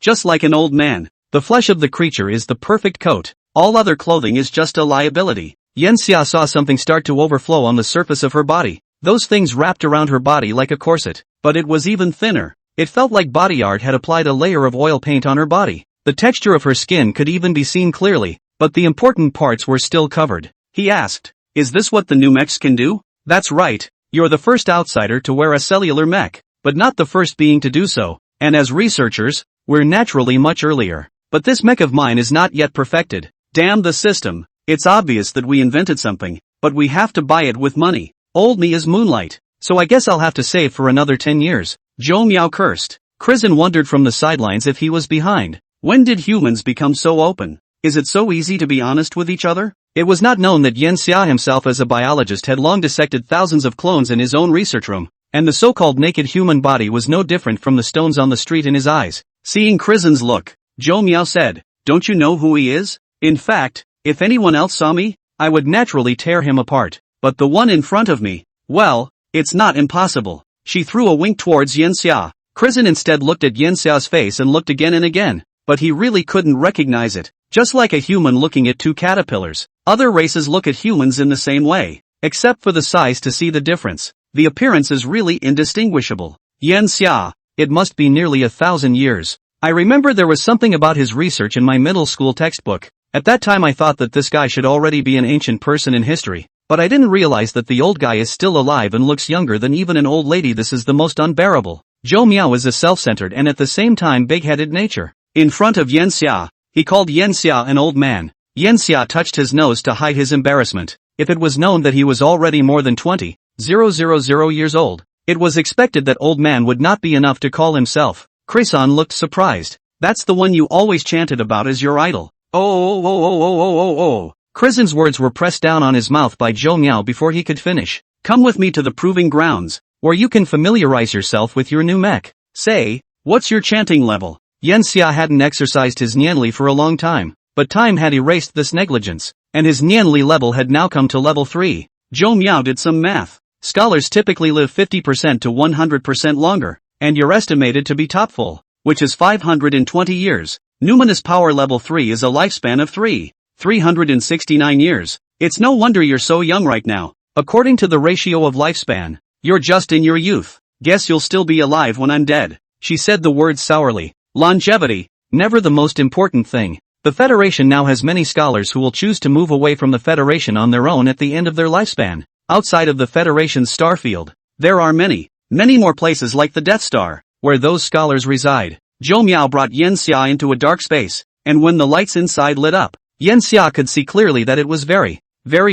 Speaker 1: just like an old man. The flesh of the creature is the perfect coat. All other clothing is just a liability. Yanxia saw something start to overflow on the surface of her body. Those things wrapped around her body like a corset, but it was even thinner. It felt like body art had applied a layer of oil paint on her body. The texture of her skin could even be seen clearly, but the important parts were still covered. He asked, "Is this what the new mechs can do?" "That's right. You're the first outsider to wear a cellular mech, but not the first being to do so, and as researchers, we're naturally much earlier. But this mech of mine is not yet perfected. Damn the system. It's obvious that we invented something, but we have to buy it with money. Old me is moonlight, so I guess I'll have to save for another 10 years. Zhou Miao cursed. Krizen wondered from the sidelines if he was behind. When did humans become so open? Is it so easy to be honest with each other? It was not known that Yanxia himself as a biologist had long dissected thousands of clones in his own research room, and the so-called naked human body was no different from the stones on the street in his eyes. Seeing Krizen's look, Zhou Miao said, "Don't you know who he is? In fact, if anyone else saw me, I would naturally tear him apart. But the one in front of me, well, it's not impossible." She threw a wink towards Yanxia. Krizen instead looked at Yanxia's face and looked again and again, but he really couldn't recognize it. Just like a human looking at two caterpillars, other races look at humans in the same way, except for the size to see the difference. The appearance is really indistinguishable. Yanxia, it must be nearly 1,000 years. I remember there was something about his research in my middle school textbook. At that time I thought that this guy should already be an ancient person in history. But I didn't realize that the old guy is still alive and looks younger than even an old lady. This is the most unbearable. Zhou Miao is a self-centered and at the same time big-headed nature. In front of Yanxia, he called Yanxia an old man. Yanxia touched his nose to hide his embarrassment. If it was known that he was already more than 20,000 years old, it was expected that old man would not be enough to call himself. Krisan looked surprised. "That's the one you always chanted about as your idol." Oh. Krizen's words were pressed down on his mouth by Zhou Miao before he could finish. "Come with me to the proving grounds, where you can familiarize yourself with your new mech. Say, what's your chanting level?" Yanxia hadn't exercised his Nianli for a long time, but time had erased this negligence, and his Nianli level had now come to level 3. Zhou Miao did some math. Scholars typically live 50% to 100% longer, and you're estimated to be topful, which is 520 years. Numinous power level 3 is a lifespan of 369 years. It's no wonder you're so young right now. According to the ratio of lifespan, you're just in your youth. Guess you'll still be alive when I'm dead. She said the words sourly. Longevity, never the most important thing. The Federation now has many scholars who will choose to move away from the Federation on their own at the end of their lifespan. Outside of the Federation's star field, there are many more places like the Death Star, where those scholars reside. Zhou Miao brought Yanxia into a dark space, and when the lights inside lit up, Yanxia could see clearly that it was very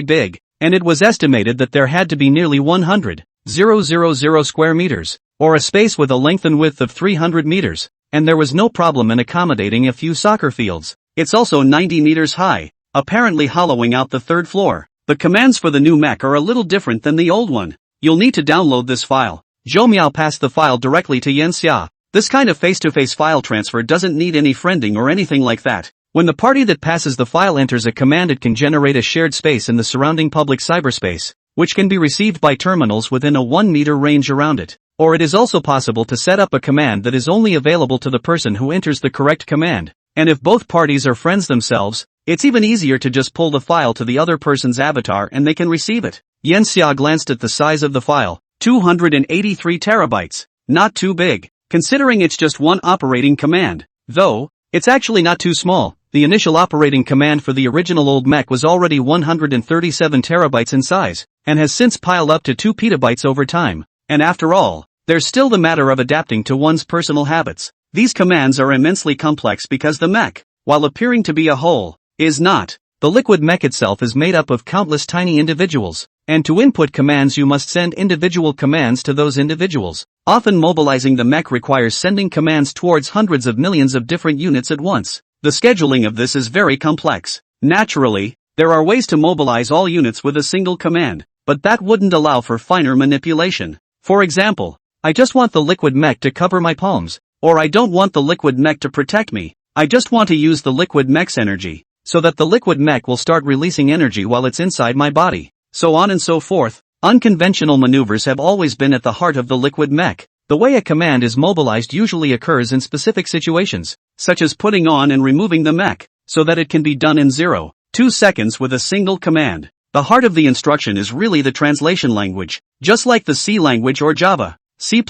Speaker 1: big, and it was estimated that there had to be nearly 100,000 square meters, or a space with a length and width of 300 meters, and there was no problem in accommodating a few soccer fields. It's also 90 meters high, apparently hollowing out the third floor. The commands for the new mech are a little different than the old one. You'll need to download this file. Zhou Miao passed the file directly to Yanxia. This kind of face-to-face file transfer doesn't need any friending or anything like that. When the party that passes the file enters a command, it can generate a shared space in the surrounding public cyberspace, which can be received by terminals within a 1-meter range around it. Or it is also possible to set up a command that is only available to the person who enters the correct command. And if both parties are friends themselves, it's even easier to just pull the file to the other person's avatar and they can receive it. Yanxia glanced at the size of the file. 283 terabytes. Not too big, considering it's just one operating command. Though, it's actually not too small. The initial operating command for the original old mech was already 137 terabytes in size, and has since piled up to 2 petabytes over time. And after all, there's still the matter of adapting to one's personal habits. These commands are immensely complex because the mech, while appearing to be a whole, is not. The liquid mech itself is made up of countless tiny individuals, and to input commands you must send individual commands to those individuals. Often mobilizing the mech requires sending commands towards hundreds of millions of different units at once. The scheduling of this is very complex. Naturally, there are ways to mobilize all units with a single command, but that wouldn't allow for finer manipulation. For example, I just want the liquid mech to cover my palms, or I don't want the liquid mech to protect me, I just want to use the liquid mech's energy, so that the liquid mech will start releasing energy while it's inside my body, so on and so forth. Unconventional maneuvers have always been at the heart of the liquid mech. The way a command is mobilized usually occurs in specific situations, such as putting on and removing the mech, so that it can be done in 0.2 seconds with a single command. The heart of the instruction is really the translation language, just like the C language or Java, C++,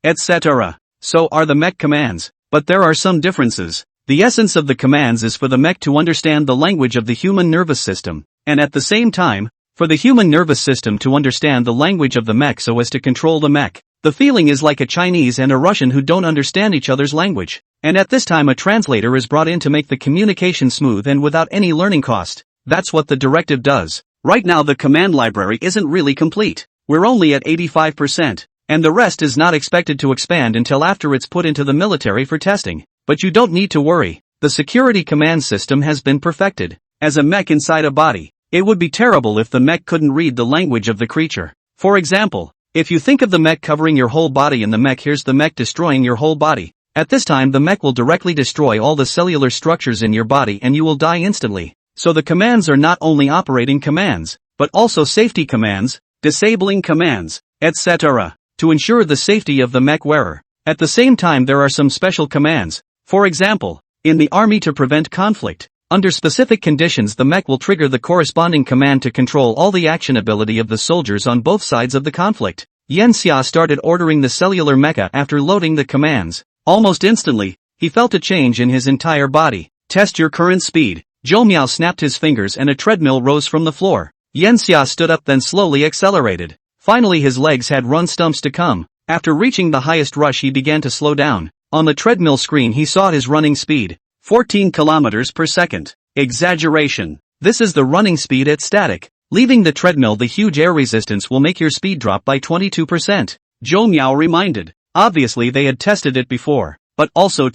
Speaker 1: etc. So are the mech commands, but there are some differences. The essence of the commands is for the mech to understand the language of the human nervous system, and at the same time, for the human nervous system to understand the language of the mech so as to control the mech. The feeling is like a Chinese and a Russian who don't understand each other's language, and at this time a translator is brought in to make the communication smooth and without any learning cost. That's what the directive does. Right now the command library isn't really complete. We're only at 85%, and the rest is not expected to expand until after it's put into the military for testing. But you don't need to worry. The security command system has been perfected. As a mech inside a body, it would be terrible if the mech couldn't read the language of the creature. For example, if you think of the mech covering your whole body and the mech hears the mech destroying your whole body, at this time the mech will directly destroy all the cellular structures in your body and you will die instantly. So the commands are not only operating commands, but also safety commands, disabling commands, etc. to ensure the safety of the mech wearer. At the same time there are some special commands. For example, in the army to prevent conflict, under specific conditions the mech will trigger the corresponding command to control all the action ability of the soldiers on both sides of the conflict. Yen Xia started ordering the cellular mecha after loading the commands. Almost instantly, he felt a change in his entire body. Test your current speed. Zhou Miao snapped his fingers and a treadmill rose from the floor. Yen Xia stood up then slowly accelerated. Finally his legs had run stumps to come. After reaching the highest rush he began to slow down. On the treadmill screen he saw his running speed. 14 kilometers per second. Exaggeration. This is the running speed at static. Leaving the treadmill, the huge air resistance will make your speed drop by 22%. Zhou Miao reminded. Obviously they had tested it before, but also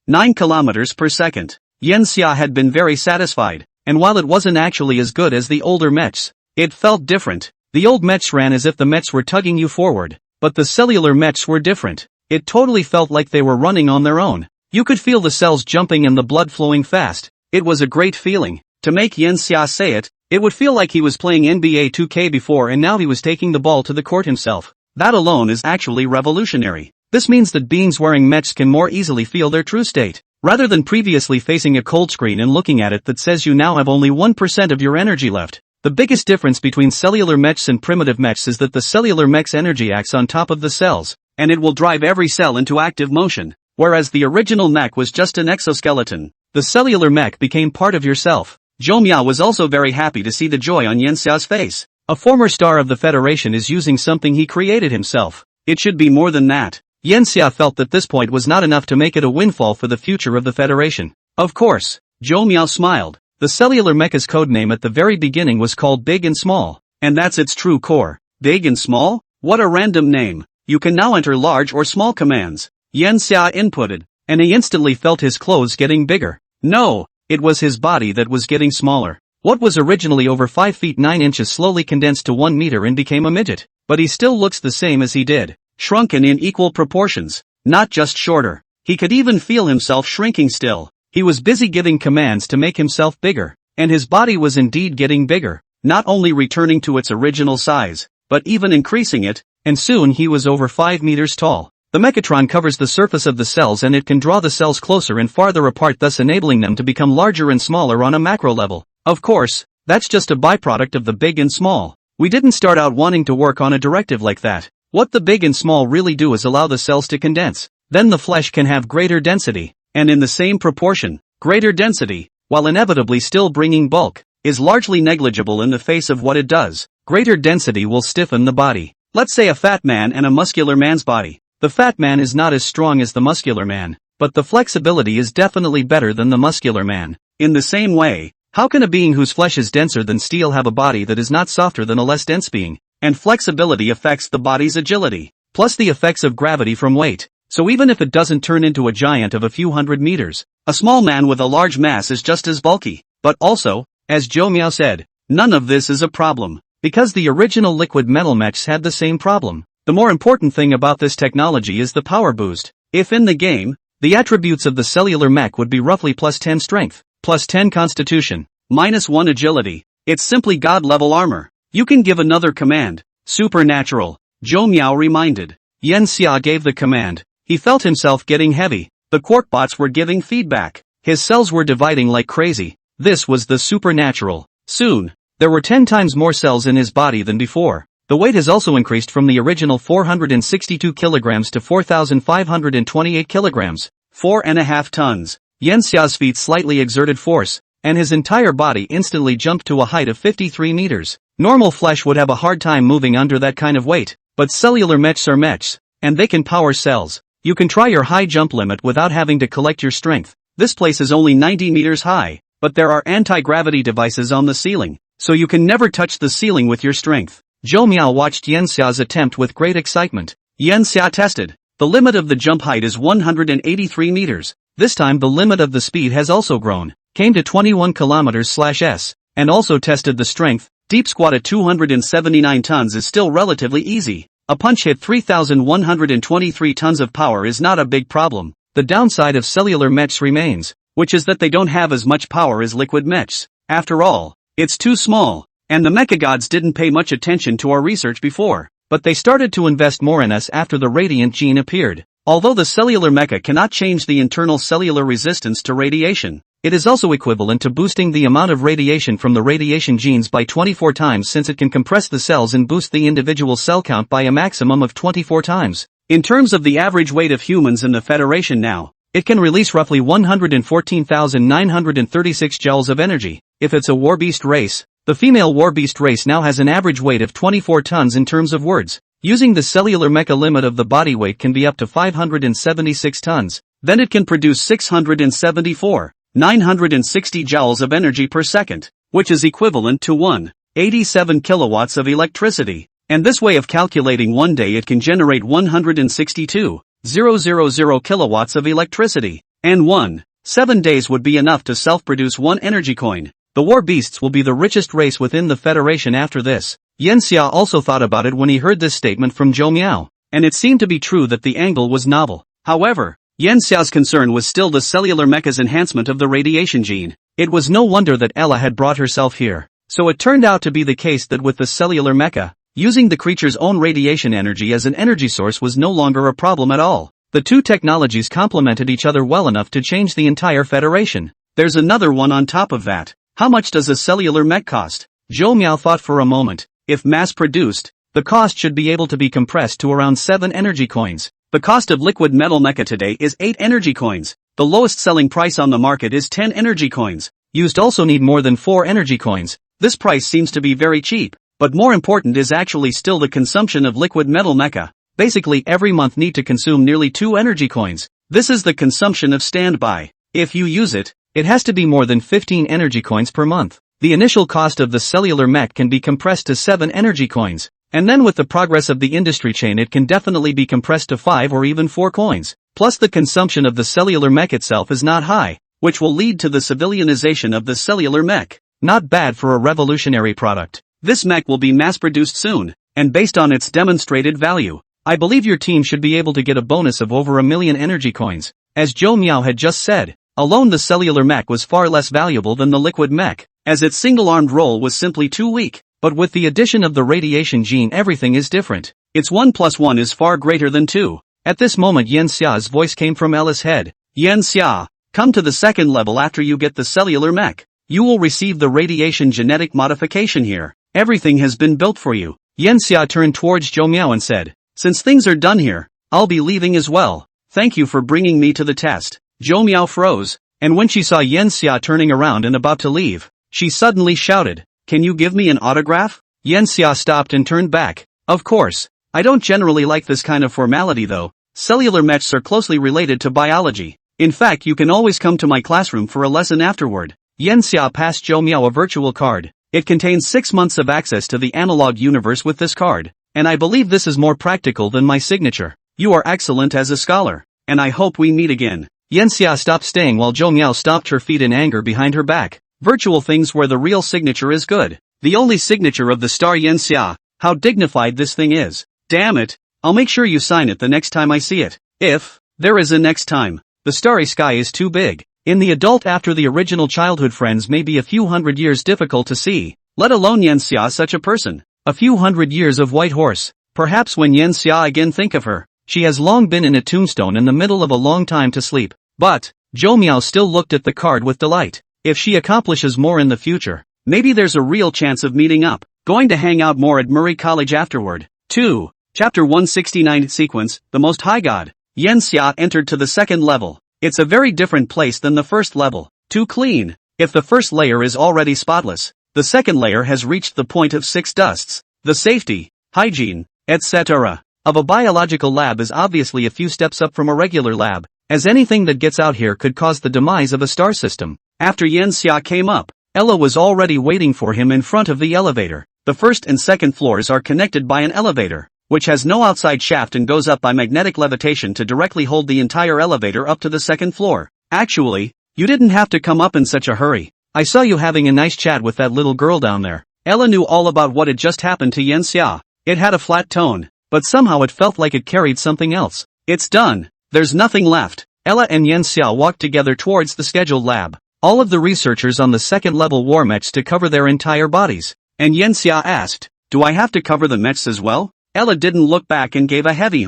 Speaker 1: 9 kilometers per second. Yen Xia had been very satisfied, and while it wasn't actually as good as the older mechs, it felt different. The old mechs ran as if the mechs were tugging you forward, but the cellular mechs were different. It totally felt like they were running on their own. You could feel the cells jumping and the blood flowing fast. It was a great feeling. To make Yen Xia say it, it would feel like he was playing NBA 2K before and now he was taking the ball to the court himself. That alone is actually revolutionary. This means that beings wearing mechs can more easily feel their true state, rather than previously facing a cold screen and looking at it that says you now have only 1% of your energy left. The biggest difference between cellular mechs and primitive mechs is that the cellular mech's energy acts on top of the cells, and it will drive every cell into active motion. Whereas the original mech was just an exoskeleton, the cellular mech became part of yourself. Zhou Miao was also very happy to see the joy on Yen Xia's face. A former star of the Federation is using something he created himself. It should be more than that. Yen Xia felt that this point was not enough to make it a windfall for the future of the Federation. Of course, Zhou Miao smiled. The cellular mecha's codename at the very beginning was called Big and Small, and that's its true core. Big and Small? What a random name. You can now enter large or small commands. Yen Xia inputted, and he instantly felt his clothes getting bigger. No, it was his body that was getting smaller. What was originally over 5 feet 9 inches slowly condensed to 1 meter and became a midget. But he still looks the same as he did. Shrunken in equal proportions. Not just shorter. He could even feel himself shrinking still. He was busy giving commands to make himself bigger. And his body was indeed getting bigger. Not only returning to its original size, but even increasing it, and soon he was over 5 meters tall. The Mechatron covers the surface of the cells and it can draw the cells closer and farther apart, thus enabling them to become larger and smaller on a macro level. Of course, that's just a byproduct of the big and small. We didn't start out wanting to work on a directive like that. What the big and small really do is allow the cells to condense. Then the flesh can have greater density, and in the same proportion, greater density, while inevitably still bringing bulk, is largely negligible in the face of what it does. Greater density will stiffen the body. Let's say a fat man and a muscular man's body. The fat man is not as strong as the muscular man, but the flexibility is definitely better than the muscular man. In the same way, how can a being whose flesh is denser than steel have a body that is not softer than a less dense being? And flexibility affects the body's agility, plus the effects of gravity from weight. So even if it doesn't turn into a giant of a few hundred meters, a small man with a large mass is just as bulky. But also, as Zhou Miao said, none of this is a problem, because the original liquid metal mechs had the same problem. The more important thing about this technology is the power boost. If in the game, the attributes of the cellular mech would be roughly plus 10 strength, plus 10 constitution, minus 1 agility. It's simply god-level armor. You can give another command. Supernatural. Zhou Miao reminded. Yan Xia gave the command. He felt himself getting heavy. The quark bots were giving feedback. His cells were dividing like crazy. This was the supernatural. Soon, there were 10 times more cells in his body than before. The weight has also increased from the original 462 kilograms to 4,528 kilograms. 4.5 tons. Yan Xia's feet slightly exerted force, and his entire body instantly jumped to a height of 53 meters. Normal flesh would have a hard time moving under that kind of weight, but cellular mechs are mechs, and they can power cells. You can try your high jump limit without having to collect your strength. This place is only 90 meters high, but there are anti-gravity devices on the ceiling, so you can never touch the ceiling with your strength. Zhou Miao watched Yan Xia's attempt with great excitement. Yan Xia tested. The limit of the jump height is 183 meters. This time the limit of the speed has also grown, came to 21 kilometers/s, and also tested the strength. Deep squat at 279 tons is still relatively easy. A punch hit 3,123 tons of power is not a big problem. The downside of cellular mechs remains, which is that they don't have as much power as liquid mechs. After all, it's too small, and the mechagods didn't pay much attention to our research before, but they started to invest more in us after the radiant gene appeared. Although the cellular mecha cannot change the internal cellular resistance to radiation, it is also equivalent to boosting the amount of radiation from the radiation genes by 24 times, since it can compress the cells and boost the individual cell count by a maximum of 24 times. In terms of the average weight of humans in the Federation now, it can release roughly 114,936 joules of energy. If it's a warbeast race, the female warbeast race now has an average weight of 24 tons in terms of words. Using the cellular mecha limit of the body weight can be up to 576 tons. Then it can produce 674,960 joules of energy per second, which is equivalent to 187 kilowatts of electricity. And this way of calculating, one day it can generate 162,000 kilowatts of electricity, and 7 days would be enough to self-produce 1 energy coin. The war beasts will be the richest race within the Federation after this. Yan Xia also thought about it when he heard this statement from Zhou Miao, and it seemed to be true that the angle was novel. However, Yan Xia's concern was still the cellular mecha's enhancement of the radiation gene. It was no wonder that Ella had brought herself here. So it turned out to be the case that with the cellular mecha, using the creature's own radiation energy as an energy source was no longer a problem at all. The two technologies complemented each other well enough to change the entire Federation. There's another one on top of that. How much does a cellular mech cost? Zhou Miao thought for a moment. If mass-produced, the cost should be able to be compressed to around 7 energy coins. The cost of liquid metal mecha today is 8 energy coins. The lowest selling price on the market is 10 energy coins. Used also need more than 4 energy coins. This price seems to be very cheap, but more important is actually still the consumption of liquid metal mecha. Basically every month need to consume nearly 2 energy coins. This is the consumption of standby. If you use it, it has to be more than 15 energy coins per month. The initial cost of the cellular mech can be compressed to 7 energy coins, and then with the progress of the industry chain it can definitely be compressed to 5 or even 4 coins. Plus the consumption of the cellular mech itself is not high, which will lead to the civilianization of the cellular mech. Not bad for a revolutionary product. This mech will be mass-produced soon, and based on its demonstrated value, I believe your team should be able to get a bonus of over 1 million energy coins. As Zhou Miao had just said, alone the cellular mech was far less valuable than the liquid mech, as its single-armed role was simply too weak. But with the addition of the radiation gene everything is different. Its 1 plus 1 is far greater than 2. At this moment Yan Xia's voice came from Ella's head. Yan Xia, come to the second level after you get the cellular mech. You will receive the radiation genetic modification here. Everything has been built for you. Yan Xia turned towards Zhou Miao and said, since things are done here, I'll be leaving as well. Thank you for bringing me to the test. Zhou Miao froze, and when she saw Yan Xia turning around and about to leave, she suddenly shouted, can you give me an autograph? Yan Xia stopped and turned back. Of course. I don't generally like this kind of formality though. Cellular mechs are closely related to biology. In fact you can always come to my classroom for a lesson afterward. Yan Xia passed Zhou Miao a virtual card. It contains 6 months of access to the analog universe with this card, and I believe this is more practical than my signature. You are excellent as a scholar, and I hope we meet again. Yan Xia stopped staying while Zhou Miao stomped her feet in anger behind her back. Virtual things where the real signature is good. The only signature of the star Yan Xia. How dignified this thing is. Damn it, I'll make sure you sign it the next time I see it. If there is a next time. The starry sky is too big. In the adult after the original childhood friends may be a few hundred years difficult to see, let alone Yenxia such a person. A few hundred years of white horse. Perhaps when Yenxia again think of her, she has long been in a tombstone in the middle of a long time to sleep. But Zhou Miao still looked at the card with delight. If she accomplishes more in the future, maybe there's a real chance of meeting up. Going to hang out more at Murray College afterward. 2. Chapter 169 Sequence, The Most High God. Yenxia entered to the second level. It's a very different place than the first level. Too clean. If the first layer is already spotless, the second layer has reached the point of 6 dusts. The safety, hygiene, etc. of a biological lab is obviously a few steps up from a regular lab, as anything that gets out here could cause the demise of a star system. After Yenxia came up, Ella was already waiting for him in front of the elevator. The first and second floors are connected by an elevator, which has no outside shaft and goes up by magnetic levitation to directly hold the entire elevator up to the second floor. Actually, you didn't have to come up in such a hurry. I saw you having a nice chat with that little girl down there. Ella knew all about what had just happened to Yenxia. It had a flat tone, but somehow it felt like it carried something else. It's done. There's nothing left. Ella and Yenxia walked together towards the scheduled lab. All of the researchers on the second level wore mechs to cover their entire bodies. And Yenxia asked, "Do I have to cover the mechs as well?" Ella didn't look back and gave a heavy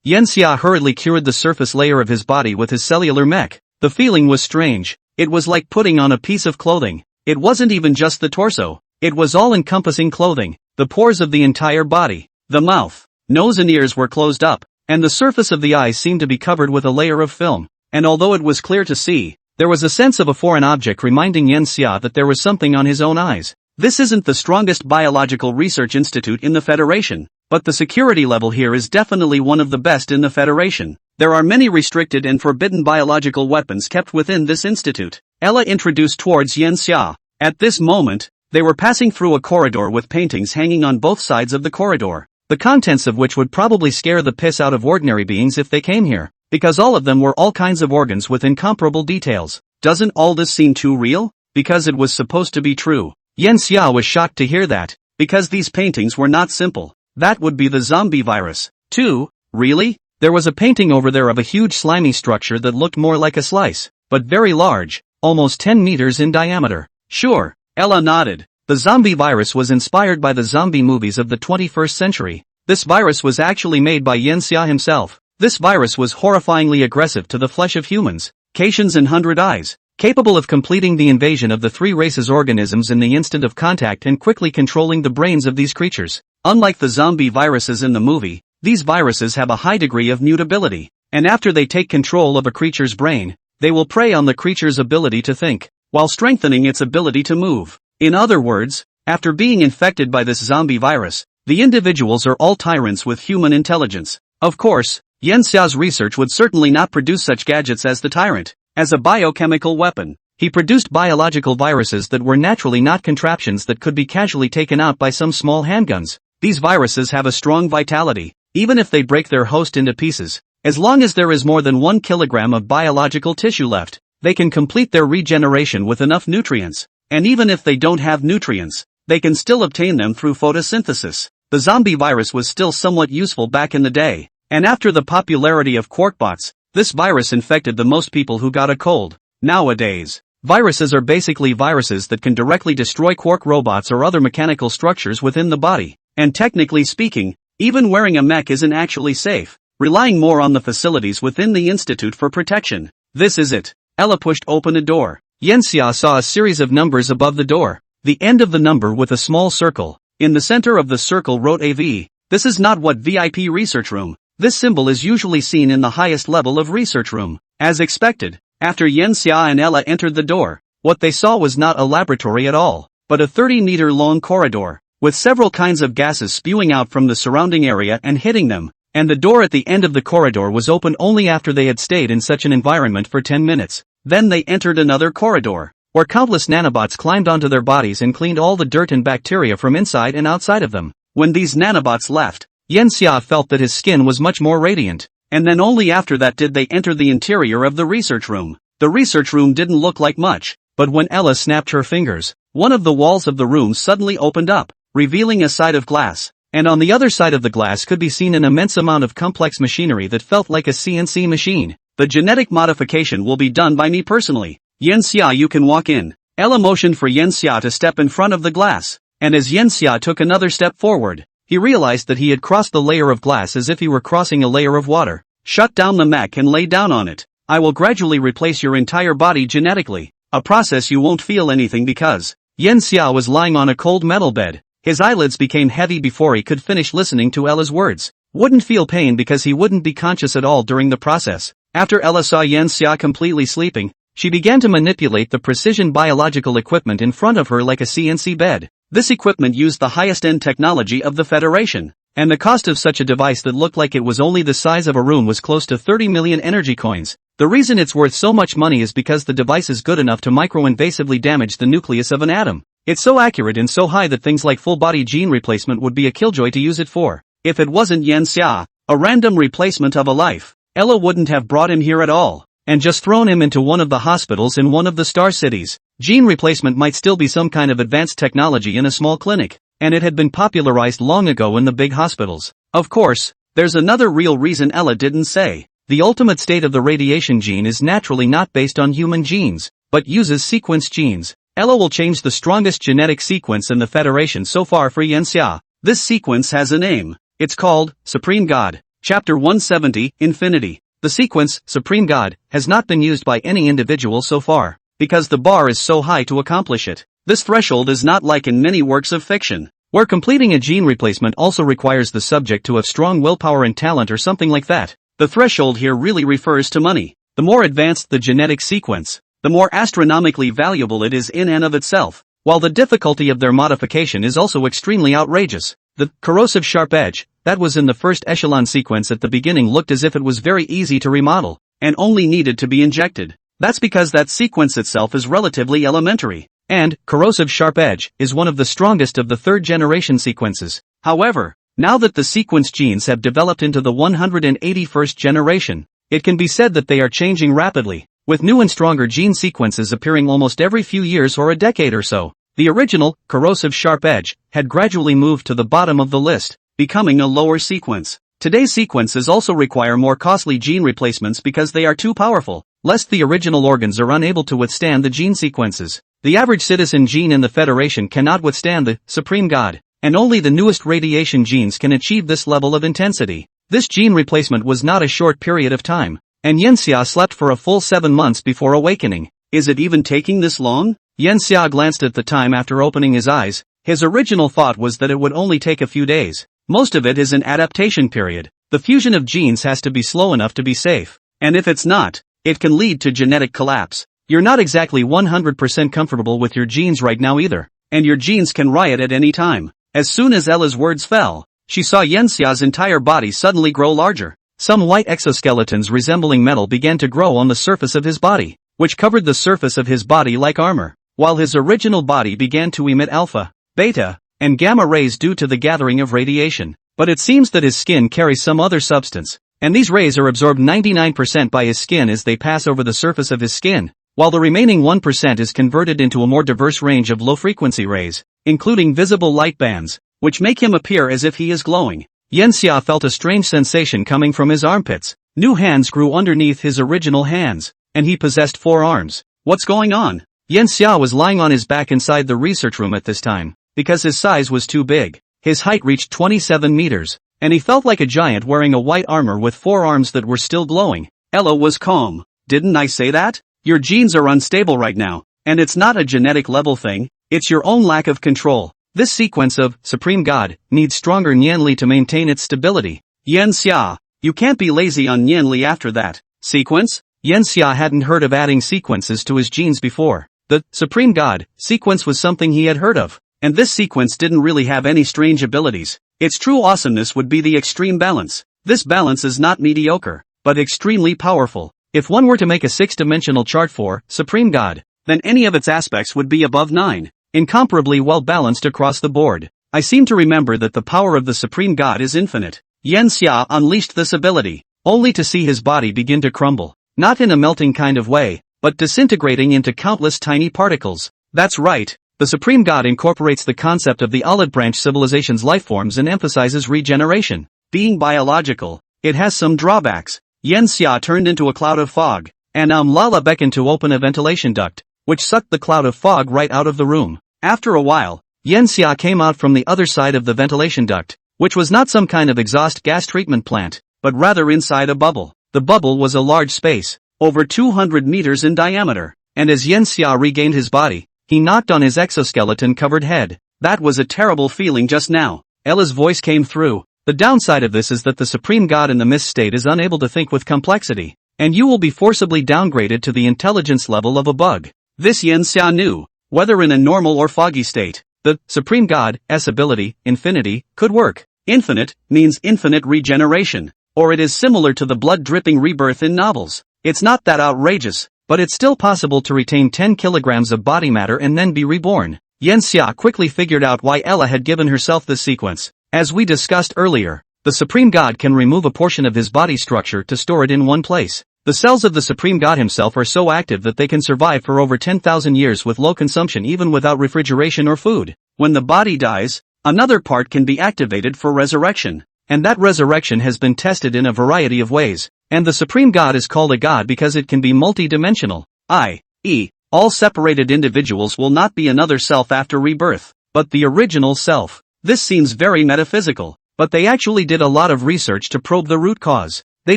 Speaker 1: Yenxia hurriedly cured the surface layer of his body with his cellular mech. The feeling was strange. It was like putting on a piece of clothing. It wasn't even just the torso. It was all-encompassing clothing. The pores of the entire body, the mouth, nose and ears were closed up, and the surface of the eyes seemed to be covered with a layer of film. And although it was clear to see, there was a sense of a foreign object reminding Yenxia that there was something on his own eyes. This isn't the strongest biological research institute in the Federation, but the security level here is definitely one of the best in the Federation. There are many restricted and forbidden biological weapons kept within this institute. Ella introduced towards Yenxia. At this moment, they were passing through a corridor with paintings hanging on both sides of the corridor, the contents of which would probably scare the piss out of ordinary beings if they came here, because all of them were all kinds of organs with incomparable details. Doesn't all this seem too real? Because it was supposed to be true. Yenxia was shocked to hear that, because these paintings were not simple. That would be the zombie virus. 2. Really? There was a painting over there of a huge slimy structure that looked more like a slice, but very large, almost 10 meters in diameter. Sure, Ella nodded. The zombie virus was inspired by the zombie movies of the 21st century. This virus was actually made by Yenxia himself. This virus was horrifyingly aggressive to the flesh of humans, Caitians and 100 Eyes, capable of completing the invasion of the 3 races organisms in the instant of contact and quickly controlling the brains of these creatures. Unlike the zombie viruses in the movie, these viruses have a high degree of mutability, and after they take control of a creature's brain, they will prey on the creature's ability to think, while strengthening its ability to move. In other words, after being infected by this zombie virus, the individuals are all tyrants with human intelligence. Of course, Yenxia's research would certainly not produce such gadgets as the tyrant. As a biochemical weapon, he produced biological viruses that were naturally not contraptions that could be casually taken out by some small handguns. These viruses have a strong vitality, even if they break their host into pieces. As long as there is more than 1 kilogram of biological tissue left, they can complete their regeneration with enough nutrients. And even if they don't have nutrients, they can still obtain them through photosynthesis. The zombie virus was still somewhat useful back in the day, and after the popularity of quarkbots, this virus infected the most people who got a cold. Nowadays, viruses are basically viruses that can directly destroy quark robots or other mechanical structures within the body. And technically speaking, even wearing a mech isn't actually safe, relying more on the facilities within the institute for protection. This is it. Ella pushed open a door. Yenxia saw a series of numbers above the door. The end of the number with a small circle. In the center of the circle wrote AV. This is not what VIP research room. This symbol is usually seen in the highest level of research room. As expected, after Yenxia and Ella entered the door, what they saw was not a laboratory at all, but a 30-meter long corridor, with several kinds of gases spewing out from the surrounding area and hitting them, and the door at the end of the corridor was open only after they had stayed in such an environment for 10 minutes. Then they entered another corridor, where countless nanobots climbed onto their bodies and cleaned all the dirt and bacteria from inside and outside of them. When these nanobots left, Yenxia felt that his skin was much more radiant, and then only after that did they enter the interior of the research room. The research room didn't look like much, but when Ella snapped her fingers, one of the walls of the room suddenly opened up, revealing a side of glass. and on the other side of the glass could be seen an immense amount of complex machinery that felt like a CNC machine. The genetic modification will be done by me personally. Yanxia, you can walk in. Ella motioned for Yanxia to step in front of the glass, and as Yanxia took another step forward, he realized that he had crossed the layer of glass as if he were crossing a layer of water. Shut down the mech and lay down on it. I will gradually replace your entire body genetically, a process you won't feel anything because Yanxia was lying on a cold metal bed. His eyelids became heavy before he could finish listening to Ella's words. Wouldn't feel pain because he wouldn't be conscious at all during the process. After Ella saw Yanxia completely sleeping, she began to manipulate the precision biological equipment in front of her like a CNC bed. This equipment used the highest-end technology of the Federation, and the cost of such a device that looked like it was only the size of a room was close to 30 million energy coins. The reason it's worth so much money is because the device is good enough to micro-invasively damage the nucleus of an atom. It's so accurate and so high that things like full-body gene replacement would be a killjoy to use it for. If it wasn't Yanxia, a random replacement of a life, Ella wouldn't have brought him here at all, and just thrown him into one of the hospitals in one of the star cities. Gene replacement might still be some kind of advanced technology in a small clinic, and it had been popularized long ago in the big hospitals. Of course, there's another real reason Ella didn't say. The ultimate state of the radiation gene is naturally not based on human genes, but uses sequence genes. Ella will change the strongest genetic sequence in the Federation so far for Yanxia. This sequence has a name. It's called Supreme God. Chapter 170, Infinity. The sequence, Supreme God, has not been used by any individual so far, because the bar is so high to accomplish it. This threshold is not like in many works of fiction, where completing a gene replacement also requires the subject to have strong willpower and talent or something like that. The threshold here really refers to money. The more advanced the genetic sequence, the more astronomically valuable it is in and of itself, while the difficulty of their modification is also extremely outrageous. The corrosive sharp edge that was in the first echelon sequence at the beginning looked as if it was very easy to remodel, and only needed to be injected. That's because that sequence itself is relatively elementary, and corrosive sharp edge is one of the strongest of the third generation sequences. However, now that the sequence genes have developed into the 181st generation, it can be said that they are changing rapidly, with new and stronger gene sequences appearing almost every few years or a decade or so. The original, corrosive sharp edge, had gradually moved to the bottom of the list, becoming a lower sequence. Today's sequences also require more costly gene replacements because they are too powerful, lest the original organs are unable to withstand the gene sequences. The average citizen gene in the Federation cannot withstand the Supreme God, and only the newest radiation genes can achieve this level of intensity. This gene replacement was not a short period of time, and Yanxia slept for a full 7 months before awakening. Is it even taking this long? Yanxia glanced at the time after opening his eyes. His original thought was that it would only take a few days. Most of it is an adaptation period. The fusion of genes has to be slow enough to be safe, and if it's not, it can lead to genetic collapse. You're not exactly 100% comfortable with your genes right now either, and your genes can riot at any time. As soon as Ella's words fell, she saw Yanxia's entire body suddenly grow larger. Some white exoskeletons resembling metal began to grow on the surface of his body, which covered the surface of his body like armor, while his original body began to emit alpha, beta, and gamma rays due to the gathering of radiation. But it seems that his skin carries some other substance, and these rays are absorbed 99% by his skin as they pass over the surface of his skin, while the remaining 1% is converted into a more diverse range of low-frequency rays, including visible light bands, which make him appear as if he is glowing. Yanxia felt a strange sensation coming from his armpits. New hands grew underneath his original hands, and he possessed 4 arms. What's going on? Yanxia was lying on his back inside the research room at this time, because his size was too big. His height reached 27 meters, and he felt like a giant wearing a white armor with 4 arms that were still glowing. Ella was calm. Didn't I say that? Your genes are unstable right now, and it's not a genetic level thing, it's your own lack of control. This sequence of Supreme God needs stronger Nianli to maintain its stability. Yanxia, you can't be lazy on Nianli after that. Sequence? Yanxia hadn't heard of adding sequences to his genes before. The Supreme God sequence was something he had heard of, and this sequence didn't really have any strange abilities. Its true awesomeness would be the extreme balance. This balance is not mediocre, but extremely powerful. If one were to make a 6-dimensional chart for Supreme God, then any of its aspects would be above 9, incomparably well balanced across the board. I seem to remember that the power of the Supreme God is infinite. Yanxia unleashed this ability, only to see his body begin to crumble, not in a melting kind of way, but disintegrating into countless tiny particles. That's right, the Supreme God incorporates the concept of the olive branch civilization's lifeforms and emphasizes regeneration. Being biological, it has some drawbacks. Yen Xia turned into a cloud of fog, and Lala beckoned to open a ventilation duct, which sucked the cloud of fog right out of the room. After a while, Yen Xia came out from the other side of the ventilation duct, which was not some kind of exhaust gas treatment plant, but rather inside a bubble. The bubble was a large space, over 200 meters in diameter, and as Yen Xia regained his body, he knocked on his exoskeleton-covered head. That was a terrible feeling just now. Ella's voice came through. The downside of this is that the Supreme God in the mist state is unable to think with complexity, and you will be forcibly downgraded to the intelligence level of a bug. This Yen Xia knew. Whether in a normal or foggy state, the Supreme God's ability, infinity, could work. Infinite means infinite regeneration, or it is similar to the blood-dripping rebirth in novels. It's not that outrageous, but it's still possible to retain 10 kilograms of body matter and then be reborn. Yen Xia quickly figured out why Ella had given herself this sequence. As we discussed earlier, the Supreme God can remove a portion of his body structure to store it in one place. The cells of the Supreme God himself are so active that they can survive for over 10,000 years with low consumption even without refrigeration or food. When the body dies, another part can be activated for resurrection, and that resurrection has been tested in a variety of ways, and the Supreme God is called a God because it can be multi-dimensional, i.e., all separated individuals will not be another self after rebirth, but the original self. This seems very metaphysical, but they actually did a lot of research to probe the root cause. They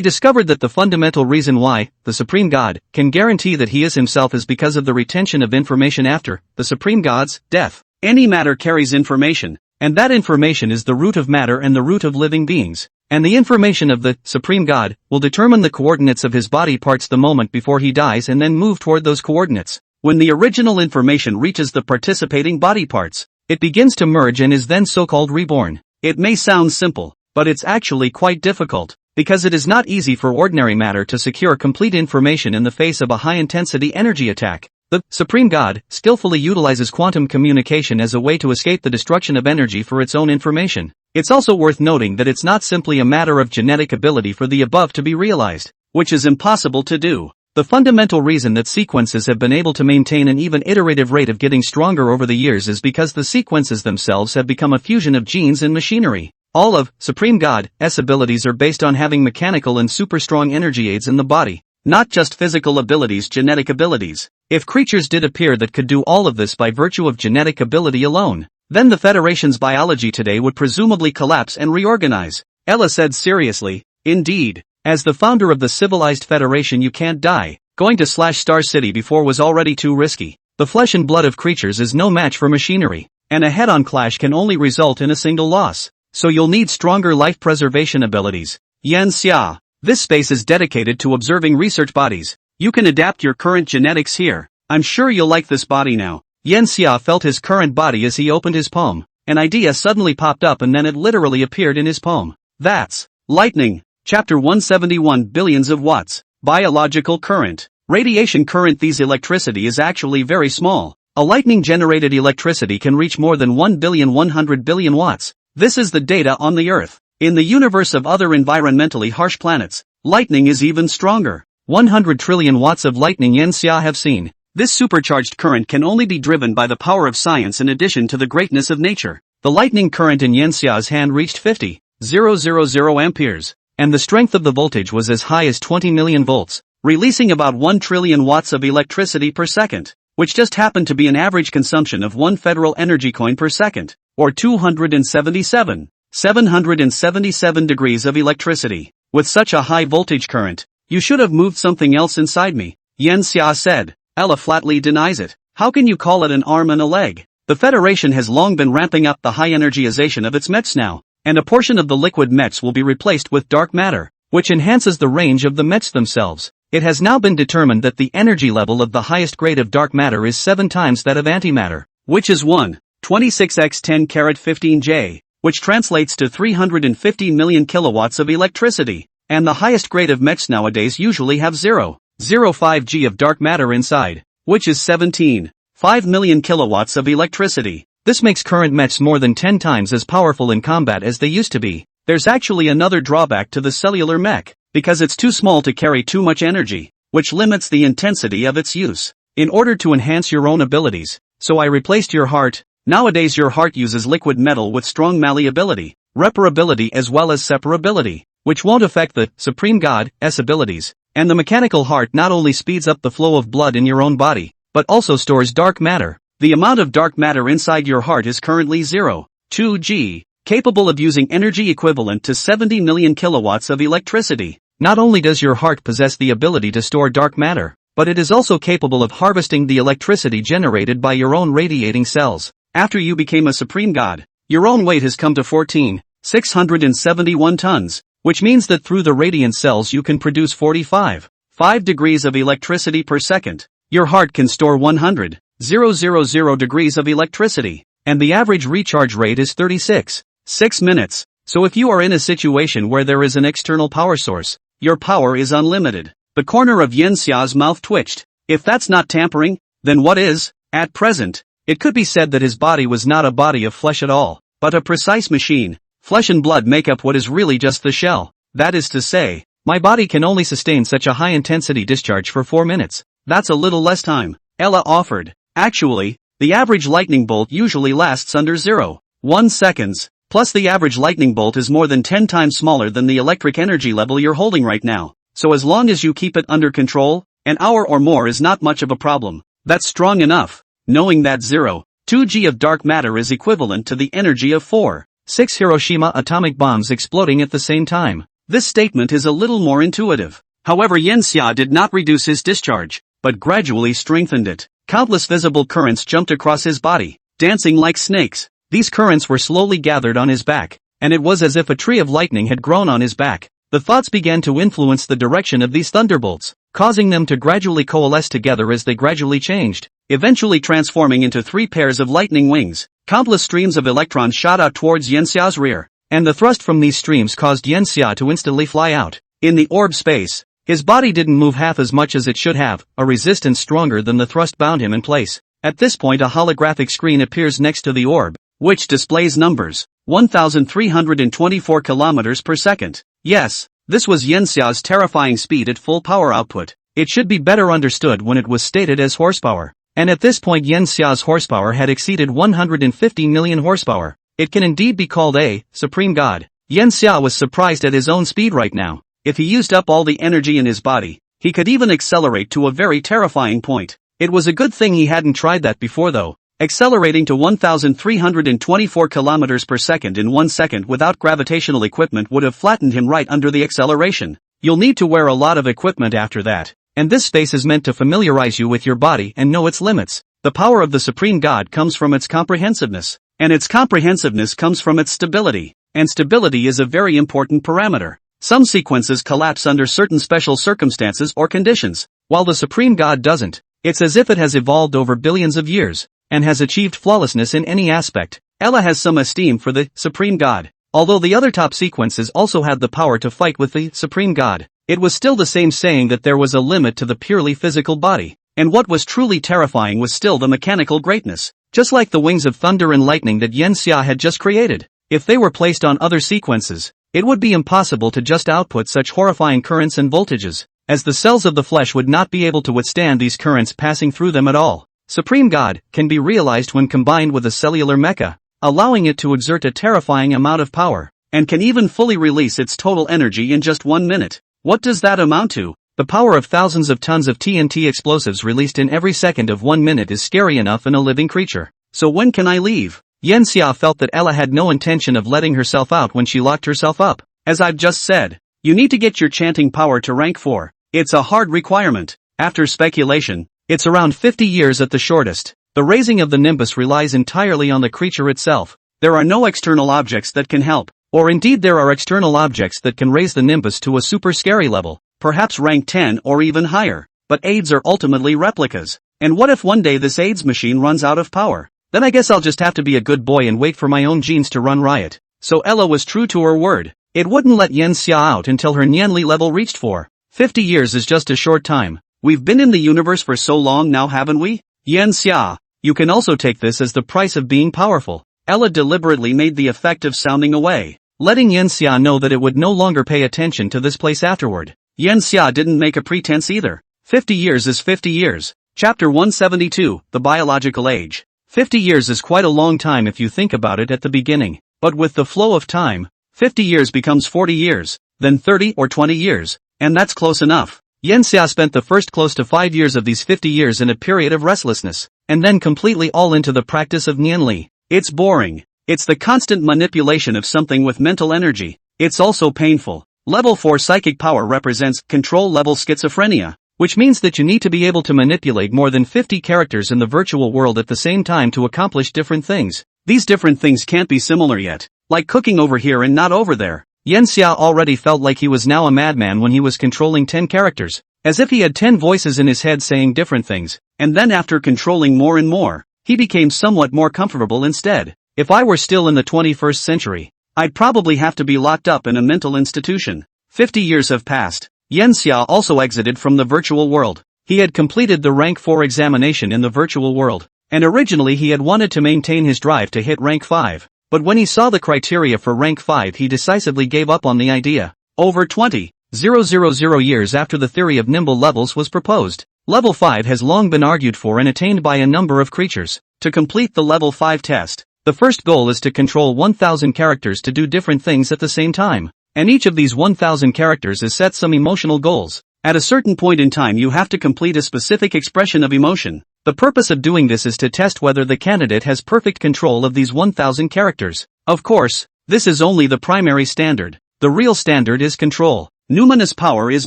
Speaker 1: discovered that the fundamental reason why the Supreme God can guarantee that he is himself is because of the retention of information after the Supreme God's death. Any matter carries information, and that information is the root of matter and the root of living beings. And the information of the Supreme God will determine the coordinates of his body parts the moment before he dies and then move toward those coordinates. When the original information reaches the participating body parts, it begins to merge and is then so-called reborn. It may sound simple, but it's actually quite difficult, because it is not easy for ordinary matter to secure complete information in the face of a high-intensity energy attack. The Supreme God skillfully utilizes quantum communication as a way to escape the destruction of energy for its own information. It's also worth noting that it's not simply a matter of genetic ability for the above to be realized, which is impossible to do. The fundamental reason that sequences have been able to maintain an even iterative rate of getting stronger over the years is because the sequences themselves have become a fusion of genes and machinery. All of Supreme God's abilities are based on having mechanical and super strong energy aids in the body, not just physical abilities, genetic abilities. If creatures did appear that could do all of this by virtue of genetic ability alone, then the Federation's biology today would presumably collapse and reorganize. Ella said seriously, indeed. As the founder of the civilized Federation, you can't die. Going to Star City before was already too risky. The flesh and blood of creatures is no match for machinery, and a head-on clash can only result in a single loss. So you'll need stronger life preservation abilities. Yen Xia. This space is dedicated to observing research bodies. You can adapt your current genetics here. I'm sure you'll like this body now. Yen Xia felt his current body as he opened his palm. An idea suddenly popped up and then it literally appeared in his palm. That's lightning. Chapter 171 Billions of watts. Biological current. Radiation current. These electricity is actually very small. A lightning-generated electricity can reach more than 1,100 billion watts. This is the data on the Earth. In the universe of other environmentally harsh planets, lightning is even stronger. 100 trillion watts of lightning Yen Xia have seen. This supercharged current can only be driven by the power of science in addition to the greatness of nature. The lightning current in Yen Xia's hand reached 50,000 amperes. And the strength of the voltage was as high as 20 million volts, releasing about 1 trillion watts of electricity per second, which just happened to be an average consumption of 1 federal energy coin per second, or 777 degrees of electricity. With such a high voltage current, you should have moved something else inside me, Yen Xia said. Ella flatly denies it. How can you call it an arm and a leg? The Federation has long been ramping up the high energization of its mechs now. And a portion of the liquid mechs will be replaced with dark matter, which enhances the range of the mechs themselves. It has now been determined that the energy level of the highest grade of dark matter is 7 times that of antimatter, which is 1/26 x 10 carat 15 J, which translates to 350 million kilowatts of electricity. And the highest grade of mechs nowadays usually have 0.05 G of dark matter inside, which is 17.5 million kilowatts of electricity. This makes current mechs more than 10 times as powerful in combat as they used to be. There's actually another drawback to the cellular mech, because it's too small to carry too much energy, which limits the intensity of its use. In order to enhance your own abilities, so I replaced your heart. Nowadays your heart uses liquid metal with strong malleability, reparability as well as separability, which won't affect the Supreme God's abilities. And the mechanical heart not only speeds up the flow of blood in your own body, but also stores dark matter. The amount of dark matter inside your heart is currently 0.2 G, capable of using energy equivalent to 70 million kilowatts of electricity. Not only does your heart possess the ability to store dark matter, but it is also capable of harvesting the electricity generated by your own radiating cells. After you became a supreme god, your own weight has come to 14,671 tons, which means that through the radiant cells you can produce 45.5 degrees of electricity per second. Your heart can store 100,000 degrees of electricity, and the average recharge rate is 36.6 minutes. So if you are in a situation where there is an external power source, your power is unlimited. The corner of Yen Xia's mouth twitched. If that's not tampering, then what is? At present, it could be said that his body was not a body of flesh at all, but a precise machine. Flesh and blood make up what is really just the shell. That is to say, my body can only sustain such a high-intensity discharge for 4 minutes. That's a little less time, Ella offered. Actually, the average lightning bolt usually lasts under 0.1 seconds. Plus the average lightning bolt is more than 10 times smaller than the electric energy level you're holding right now. So as long as you keep it under control, an hour or more is not much of a problem. That's strong enough. Knowing that 0.2 G of dark matter is equivalent to the energy of 4.6 Hiroshima atomic bombs exploding at the same time. This statement is a little more intuitive. However, Yen Xia did not reduce his discharge, but gradually strengthened it. Countless visible currents jumped across his body, dancing like snakes. These currents were slowly gathered on his back, and it was as if a tree of lightning had grown on his back. The thoughts began to influence the direction of these thunderbolts, causing them to gradually coalesce together as they gradually changed, eventually transforming into 3 pairs of lightning wings. Countless streams of electrons shot out towards Yen Xia's rear, and the thrust from these streams caused Yen Xia to instantly fly out. In the orb space, his body didn't move half as much as it should have. A resistance stronger than the thrust bound him in place. At this point a holographic screen appears next to the orb, which displays numbers, 1,324 kilometers per second. Yes, this was Yen Xia's terrifying speed at full power output. It should be better understood when it was stated as horsepower. And at this point Yen Xia's horsepower had exceeded 150 million horsepower. It can indeed be called a supreme god. Yen Xia was surprised at his own speed right now. If he used up all the energy in his body, he could even accelerate to a very terrifying point. It was a good thing he hadn't tried that before though. Accelerating to 1,324 kilometers per second in 1 second without gravitational equipment would have flattened him right under the acceleration. You'll need to wear a lot of equipment after that, and this space is meant to familiarize you with your body and know its limits. The power of the Supreme God comes from its comprehensiveness, and its comprehensiveness comes from its stability, and stability is a very important parameter. Some sequences collapse under certain special circumstances or conditions, while the Supreme God doesn't. It's as if it has evolved over billions of years, and has achieved flawlessness in any aspect. Ella has some esteem for the Supreme God. Although the other top sequences also had the power to fight with the Supreme God, it was still the same saying that there was a limit to the purely physical body, and what was truly terrifying was still the mechanical greatness, just like the wings of thunder and lightning that Yen Xia had just created. If they were placed on other sequences, it would be impossible to just output such horrifying currents and voltages, as the cells of the flesh would not be able to withstand these currents passing through them at all. Supreme God can be realized when combined with a cellular mecha, allowing it to exert a terrifying amount of power, and can even fully release its total energy in just 1 minute. What does that amount to? The power of thousands of tons of TNT explosives released in every second of 1 minute is scary enough in a living creature. So when can I leave? Yen Xia felt that Ella had no intention of letting herself out when she locked herself up. As I've just said, you need to get your chanting power to rank 4. It's a hard requirement. After speculation, it's around 50 years at the shortest. The raising of the nimbus relies entirely on the creature itself. There are no external objects that can help, or indeed there are external objects that can raise the nimbus to a super scary level, perhaps rank 10 or even higher, but aids are ultimately replicas. And what if one day this aids machine runs out of power? Then I guess I'll just have to be a good boy and wait for my own genes to run riot. So Ella was true to her word. It wouldn't let Yen Xia out until her Nianli level reached 4. 50 years is just a short time. We've been in the universe for so long now, haven't we? Yen Xia, you can also take this as the price of being powerful. Ella deliberately made the effect of sounding away, letting Yen Xia know that it would no longer pay attention to this place afterward. Yen Xia didn't make a pretense either. 50 years is 50 years. Chapter 172, The Biological Age. 50 years is quite a long time if you think about it at the beginning, but with the flow of time, 50 years becomes 40 years, then 30 or 20 years, and that's close enough. Yanxia spent the first close to 5 years of these 50 years in a period of restlessness, and then completely all into the practice of Nianli. It's boring. It's the constant manipulation of something with mental energy. It's also painful. Level 4 psychic power represents control level schizophrenia, which means that you need to be able to manipulate more than 50 characters in the virtual world at the same time to accomplish different things. These different things can't be similar yet, like cooking over here and not over there. Yanxia already felt like he was now a madman when he was controlling 10 characters, as if he had 10 voices in his head saying different things, and then after controlling more and more, he became somewhat more comfortable instead. If I were still in the 21st century, I'd probably have to be locked up in a mental institution. 50 years have passed. Yanxia also exited from the virtual world. He had completed the rank 4 examination in the virtual world, and originally he had wanted to maintain his drive to hit rank 5. But when he saw the criteria for rank 5 he decisively gave up on the idea. Over 20,000 years after the theory of nimble levels was proposed, level 5 has long been argued for and attained by a number of creatures. To complete the level 5 test, the first goal is to control 1,000 characters to do different things at the same time, and each of these 1,000 characters is set some emotional goals. At a certain point in time you have to complete a specific expression of emotion. The purpose of doing this is to test whether the candidate has perfect control of these 1,000 characters. Of course, this is only the primary standard. The real standard is control. Numinous power is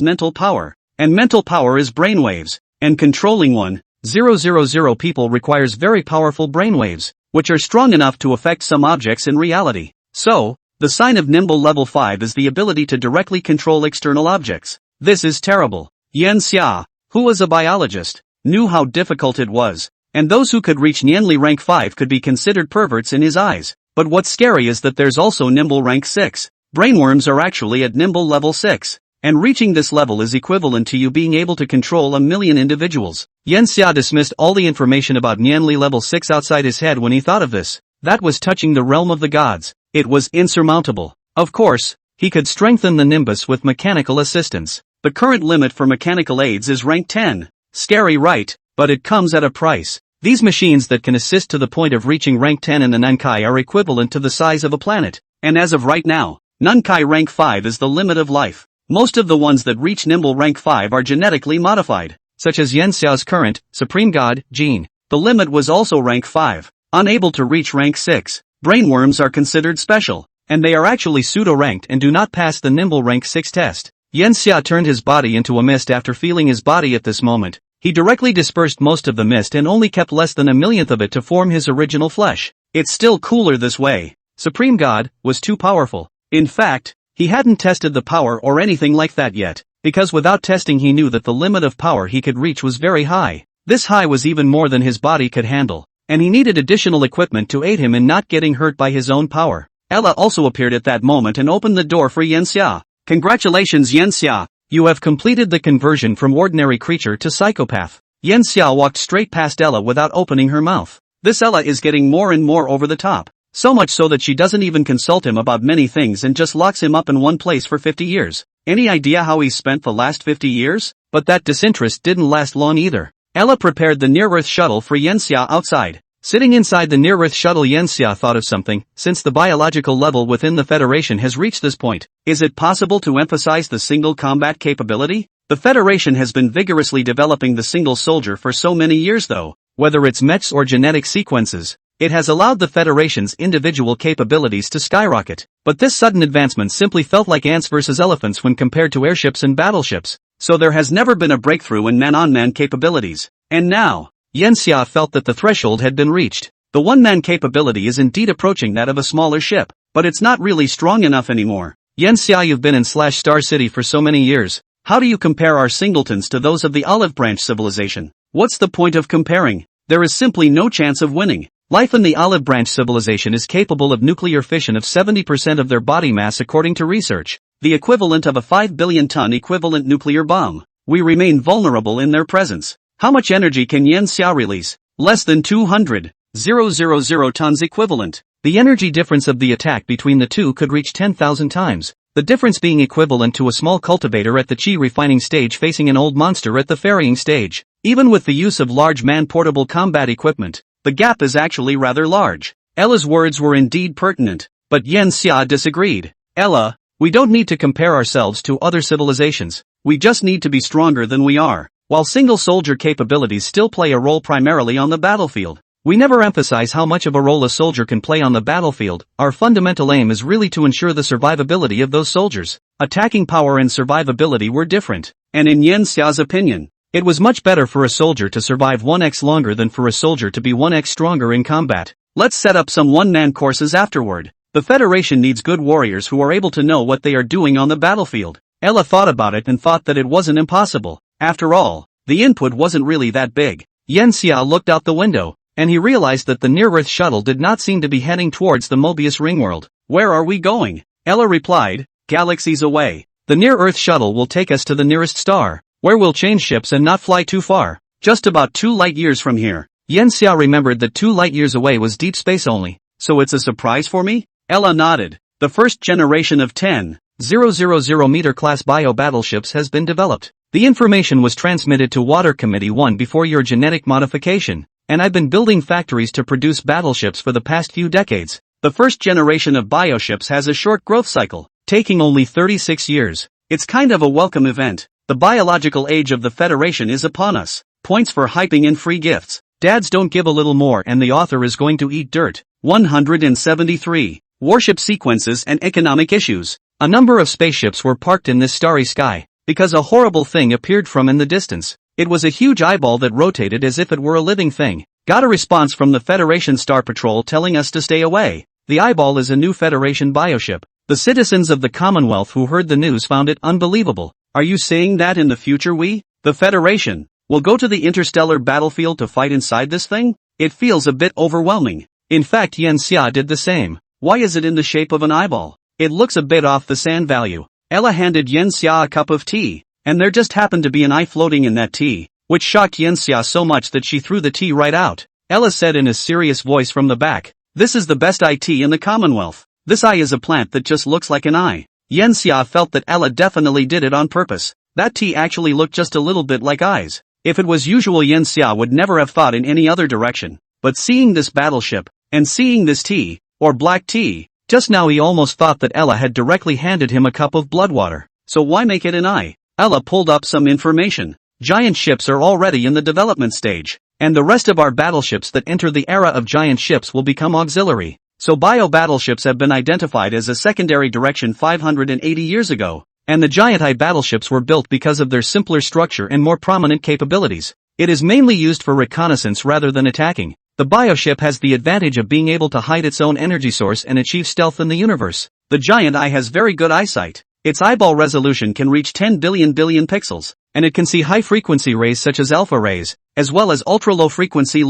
Speaker 1: mental power, and mental power is brainwaves, and controlling 1,000 people requires very powerful brainwaves, which are strong enough to affect some objects in reality. So, the sign of nimble level 5 is the ability to directly control external objects. This is terrible. Yanxia, who was a biologist, knew how difficult it was, and those who could reach Nianli rank 5 could be considered perverts in his eyes. But what's scary is that there's also nimble rank 6. Brainworms are actually at nimble level 6, and reaching this level is equivalent to you being able to control 1,000,000 individuals. Yanxia dismissed all the information about Nianli level 6 outside his head when he thought of this. That was touching the realm of the gods. It was insurmountable. Of course, he could strengthen the Nimbus with mechanical assistance. The current limit for mechanical aids is rank 10. Scary, right? But it comes at a price. These machines that can assist to the point of reaching rank 10 in the Nankai are equivalent to the size of a planet. And as of right now, Nankai rank 5 is the limit of life. Most of the ones that reach nimble rank 5 are genetically modified, such as Yanxia's current, Supreme God, gene. The limit was also rank 5. Unable to reach rank 6, brainworms are considered special, and they are actually pseudo-ranked and do not pass the nimble rank 6 test. Yanxia turned his body into a mist after feeling his body at this moment. He directly dispersed most of the mist and only kept less than a millionth of it to form his original flesh. It's still cooler this way. Supreme God was too powerful. In fact, he hadn't tested the power or anything like that yet, because without testing he knew that the limit of power he could reach was very high. This high was even more than his body could handle, and he needed additional equipment to aid him in not getting hurt by his own power. Ella also appeared at that moment and opened the door for Yanxia. Congratulations Yanxia, you have completed the conversion from ordinary creature to psychopath. Yanxia walked straight past Ella without opening her mouth. This Ella is getting more and more over the top. So much so that she doesn't even consult him about many things and just locks him up in one place for 50 years. Any idea how he spent the last 50 years? But that disinterest didn't last long either. Ella prepared the near-Earth shuttle for Yanxia outside. Sitting inside the near-Earth shuttle, Yanxia thought of something. Since the biological level within the Federation has reached this point, is it possible to emphasize the single combat capability? The Federation has been vigorously developing the single soldier for so many years though. Whether it's mechs or genetic sequences, it has allowed the Federation's individual capabilities to skyrocket. But this sudden advancement simply felt like ants versus elephants when compared to airships and battleships. So there has never been a breakthrough in man-on-man capabilities. And now, Yanxia felt that the threshold had been reached. The one-man capability is indeed approaching that of a smaller ship, but it's not really strong enough anymore. Yanxia, you've been in Star City for so many years. How do you compare our singletons to those of the Olive Branch civilization? What's the point of comparing? There is simply no chance of winning. Life in the Olive Branch civilization is capable of nuclear fission of 70% of their body mass according to research, the equivalent of a 5 billion ton equivalent nuclear bomb. We remain vulnerable in their presence. How much energy can Yanxia release? Less than 200,000 tons equivalent. The energy difference of the attack between the two could reach 10,000 times, the difference being equivalent to a small cultivator at the chi refining stage facing an old monster at the ferrying stage. Even with the use of large man-portable combat equipment, the gap is actually rather large. Ella's words were indeed pertinent, but Yen Xia disagreed. Ella, we don't need to compare ourselves to other civilizations, we just need to be stronger than we are. While single-soldier capabilities still play a role primarily on the battlefield, we never emphasize how much of a role a soldier can play on the battlefield. Our fundamental aim is really to ensure the survivability of those soldiers. Attacking power and survivability were different, and in Yen Xia's opinion, it was much better for a soldier to survive 1x longer than for a soldier to be 1x stronger in combat. Let's set up some one-man courses afterward. The Federation needs good warriors who are able to know what they are doing on the battlefield. Ella thought about it and thought that it wasn't impossible. After all, the input wasn't really that big. Yen Xia looked out the window, and he realized that the near-Earth shuttle did not seem to be heading towards the Mobius ring world. Where are we going? Ella replied, galaxies away. The near-Earth shuttle will take us to the nearest star, where we'll change ships and not fly too far. Just about 2 light years from here. Yen Xia remembered that 2 light years away was deep space only. So it's a surprise for me? Ella nodded. The first generation of 10,000 meter-class bio-battleships has been developed. The information was transmitted to Water Committee 1 before your genetic modification, and I've been building factories to produce battleships for the past few decades. The first generation of bioships has a short growth cycle, taking only 36 years. It's kind of a welcome event. The biological age of the Federation is upon us. Points for hyping in free gifts. Dads don't give a little more and the author is going to eat dirt. 173. Warship sequences and economic issues. A number of spaceships were parked in this starry sky, because a horrible thing appeared from in the distance. It was a huge eyeball that rotated as if it were a living thing. Got a response from the Federation Star Patrol telling us to stay away. The eyeball is a new Federation bioship. The citizens of the Commonwealth who heard the news found it unbelievable. Are you saying that in the future we, the Federation, will go to the interstellar battlefield to fight inside this thing? It feels a bit overwhelming. In fact, Yen Xia did the same. Why is it in the shape of an eyeball? It looks a bit off the sand value. Ella handed Yen Xia a cup of tea, and there just happened to be an eye floating in that tea, which shocked Yen Xia so much that she threw the tea right out. Ella said in a serious voice from the back, "This is the best eye tea in the Commonwealth. This eye is a plant that just looks like an eye." Yen Xia felt that Ella definitely did it on purpose. That tea actually looked just a little bit like eyes. If it was usual, Yen Xia would never have thought in any other direction. But seeing this battleship, and seeing this tea, or black tea, just now he almost thought that Ella had directly handed him a cup of blood water. So why make it an eye? Ella pulled up some information. Giant ships are already in the development stage, and the rest of our battleships that enter the era of giant ships will become auxiliary. So bio-battleships have been identified as a secondary direction 580 years ago, and the giant eye battleships were built because of their simpler structure and more prominent capabilities. It is mainly used for reconnaissance rather than attacking. The bioship has the advantage of being able to hide its own energy source and achieve stealth in the universe. The giant eye has very good eyesight. Its eyeball resolution can reach 10 billion pixels, and it can see high-frequency rays such as alpha rays, as well as ultra-low-frequency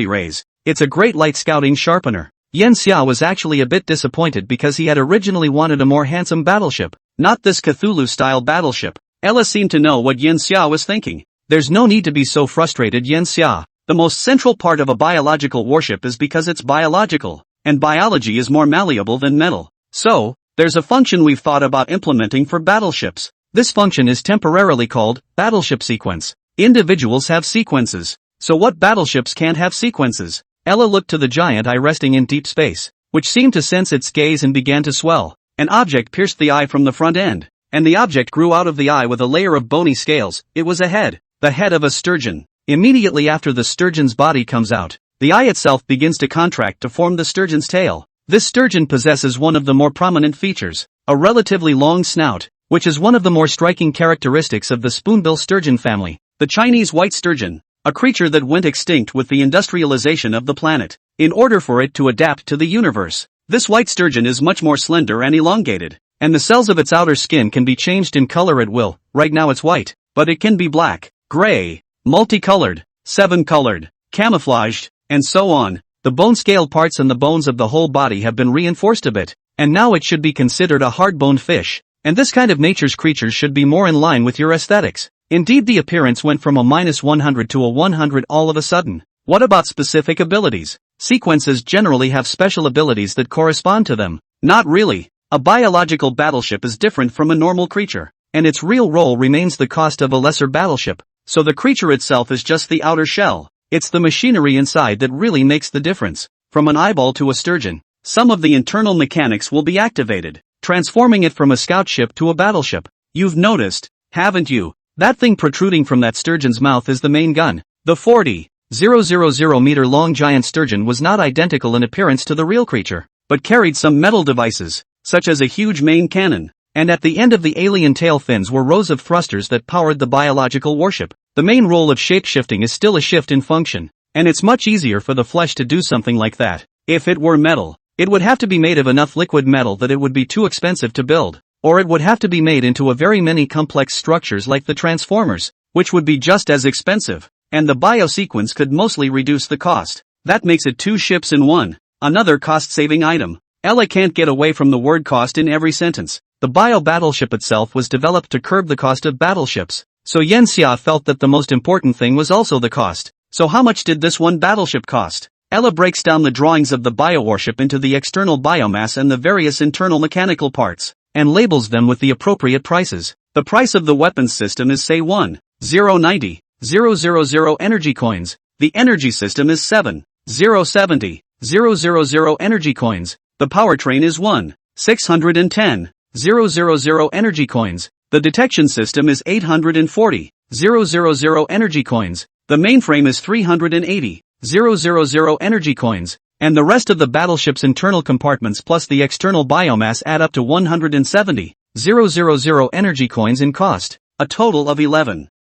Speaker 1: rays. It's a great light scouting sharpener. Yen Xia was actually a bit disappointed because he had originally wanted a more handsome battleship, not this Cthulhu-style battleship. Ella seemed to know what Yen Xia was thinking. There's no need to be so frustrated, Yen Xia. The most central part of a biological warship is because it's biological, and biology is more malleable than metal. So, there's a function we've thought about implementing for battleships. This function is temporarily called battleship sequence. Individuals have sequences. So what battleships can't have sequences? Ella looked to the giant eye resting in deep space, which seemed to sense its gaze and began to swell. An object pierced the eye from the front end, and the object grew out of the eye with a layer of bony scales. It was a head, the head of a sturgeon. Immediately after the sturgeon's body comes out, the eye itself begins to contract to form the sturgeon's tail. This sturgeon possesses one of the more prominent features, a relatively long snout, which is one of the more striking characteristics of the spoonbill sturgeon family. The Chinese white sturgeon, a creature that went extinct with the industrialization of the planet. In order for it to adapt to the universe, this white sturgeon is much more slender and elongated, and the cells of its outer skin can be changed in color at will. Right now it's white, but it can be black, gray, multicolored, seven-colored, camouflaged, and so on. The bone-scale parts and the bones of the whole body have been reinforced a bit, and now it should be considered a hard-boned fish, and this kind of nature's creatures should be more in line with your aesthetics. Indeed, the appearance went from a -100 to a 100 all of a sudden. What about specific abilities? Sequences generally have special abilities that correspond to them. Not really. A biological battleship is different from a normal creature, and its real role remains the cost of a lesser battleship. So the creature itself is just the outer shell. It's the machinery inside that really makes the difference. From an eyeball to a sturgeon, some of the internal mechanics will be activated, transforming it from a scout ship to a battleship. You've noticed, haven't you? That thing protruding from that sturgeon's mouth is the main gun. The 40,000 meter long giant sturgeon was not identical in appearance to the real creature, but carried some metal devices, such as a huge main cannon, and at the end of the alien tail fins were rows of thrusters that powered the biological warship. The main role of shape-shifting is still a shift in function, and it's much easier for the flesh to do something like that. If it were metal, it would have to be made of enough liquid metal that it would be too expensive to build, or it would have to be made into a very many complex structures like the transformers, which would be just as expensive, and the biosequence could mostly reduce the cost. That makes it 2 ships in one. Another cost-saving item. Ella can't get away from the word cost in every sentence. The bio-battleship itself was developed to curb the cost of battleships, so Yenxia felt that the most important thing was also the cost. So how much did this one battleship cost? Ella breaks down the drawings of the biowarship into the external biomass and the various internal mechanical parts, and labels them with the appropriate prices. The price of the weapons system is say 1,090,000 energy coins. The energy system is 7,070,000 energy coins. The powertrain is 1,610,000 energy coins. The detection system is 840,000 energy coins. The mainframe is 380,000 energy coins. And the rest of the battleship's internal compartments plus the external biomass add up to 170,000 energy coins in cost. A total of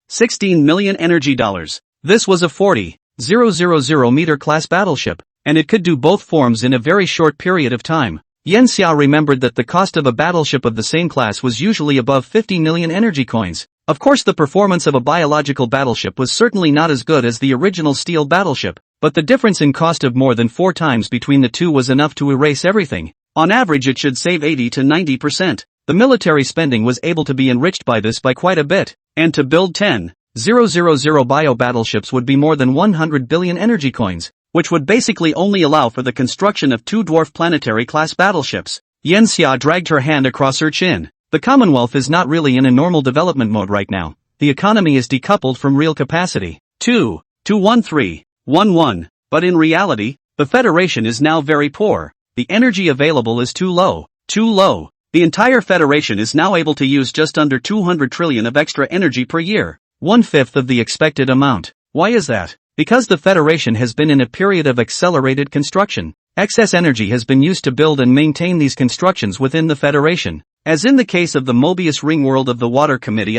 Speaker 1: 16 million energy dollars. This was a 40,000 meter class battleship, and it could do both forms in a very short period of time. Yenxia remembered that the cost of a battleship of the same class was usually above 50 million energy coins. Of course, the performance of a biological battleship was certainly not as good as the original steel battleship, but the difference in cost of more than 4 times between the two was enough to erase everything. On average, it should save 80 to 90%. The military spending was able to be enriched by this by quite a bit, and to build 10,000 bio battleships would be more than 100 billion energy coins, which would basically only allow for the construction of 2 dwarf planetary-class battleships. Yenxia dragged her hand across her chin. The Commonwealth is not really in a normal development mode right now. The economy is decoupled from real capacity. 2,213,11. But in reality, the Federation is now very poor. The energy available is too low. The entire Federation is now able to use just under 200 trillion of extra energy per year. 1/5 of the expected amount. Why is that? Because the Federation has been in a period of accelerated construction. Excess energy has been used to build and maintain these constructions within the Federation. As in the case of the Mobius ring world of the Water Committee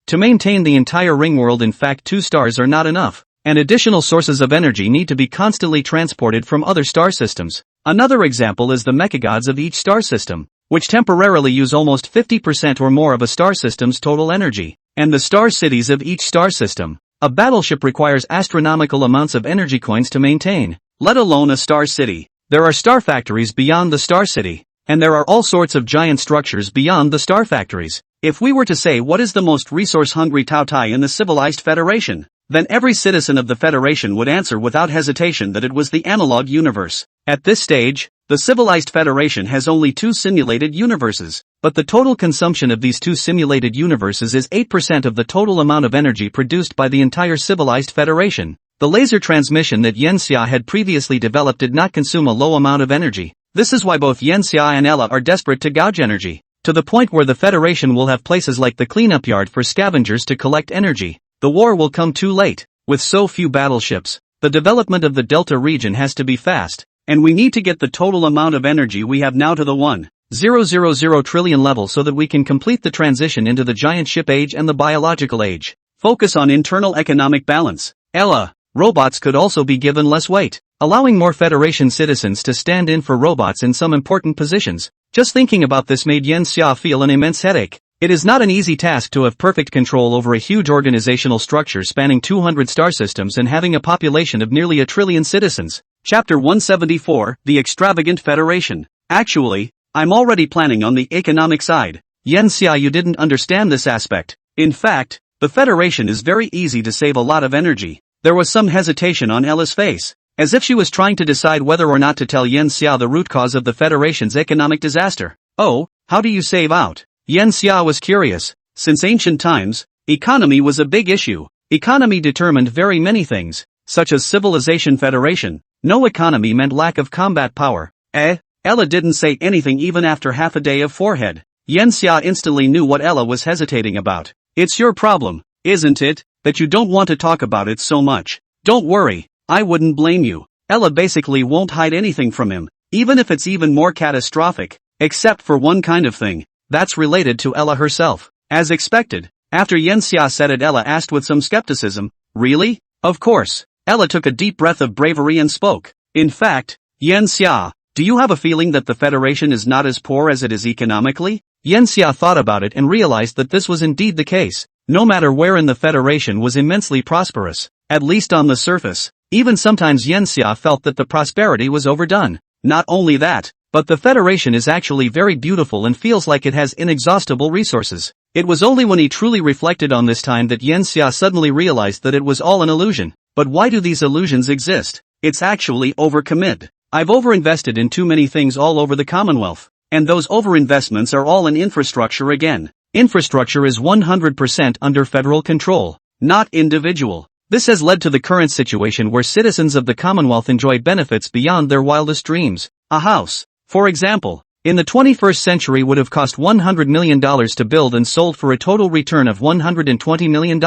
Speaker 1: to maintain the entire ring world, in fact 2 stars are not enough, and additional sources of energy need to be constantly transported from other star systems. Another example is the mechagods of each star system, which temporarily use almost 50% or more of a star system's total energy, and the star cities of each star system. A battleship requires astronomical amounts of energy coins to maintain, let alone a star city. There are star factories beyond the star city, and there are all sorts of giant structures beyond the star factories. If we were to say what is the most resource-hungry Tautai in the civilized Federation, then every citizen of the Federation would answer without hesitation that it was the analog universe. At this stage, the civilized Federation has only 2 simulated universes, but the total consumption of these 2 simulated universes is 8% of the total amount of energy produced by the entire civilized Federation. The laser transmission that Yenxia had previously developed did not consume a low amount of energy. This is why both Yenxia and Ella are desperate to gouge energy, to the point where the Federation will have places like the cleanup yard for scavengers to collect energy. The war will come too late. With so few battleships, the development of the Delta region has to be fast, and we need to get the total amount of energy we have now to the 1,000 trillion level so that we can complete the transition into the giant ship age and the biological age. Focus on internal economic balance. Ella, robots could also be given less weight, allowing more Federation citizens to stand in for robots in some important positions. Just thinking about this made Yenxia feel an immense headache. It is not an easy task to have perfect control over a huge organizational structure spanning 200 star systems and having a population of nearly 1 trillion citizens. Chapter 174, The Extravagant Federation. Actually, I'm already planning on the economic side. Yenxia, you didn't understand this aspect. In fact, the Federation is very easy to save a lot of energy. There was some hesitation on Ella's face, as if she was trying to decide whether or not to tell Yenxia the root cause of the Federation's economic disaster. Oh, how do you save out? Yenxia was curious. Since ancient times, economy was a big issue. Economy determined very many things. such as Civilization Federation. No economy meant lack of combat power. Ella didn't say anything even after half a day of forehead. Yanxia instantly knew what Ella was hesitating about. It's your problem, isn't it, that you don't want to talk about it so much? Don't worry, I wouldn't blame you. Ella basically won't hide anything from him, even if it's even more catastrophic, except for one kind of thing. That's related to Ella herself. As expected, after Yanxia said it, Ella asked with some skepticism, really? Of course. Ella took a deep breath of bravery and spoke. In fact, Yanxia, do you have a feeling that the Federation is not as poor as it is economically? Yanxia thought about it and realized that this was indeed the case. No matter where in the Federation was immensely prosperous, at least on the surface. Even sometimes Yanxia felt that the prosperity was overdone. Not only that, but the Federation is actually very beautiful and feels like it has inexhaustible resources. It was only when he truly reflected on this time that Yanxia suddenly realized that it was all an illusion. But why do these illusions exist? It's actually overcommit. I've overinvested in too many things all over the Commonwealth. And those overinvestments are all in infrastructure again. Infrastructure is 100% under federal control, not individual. This has led to the current situation where citizens of the Commonwealth enjoy benefits beyond their wildest dreams. A house, for example, in the 21st century would have cost $100 million to build and sold for a total return of $120 million,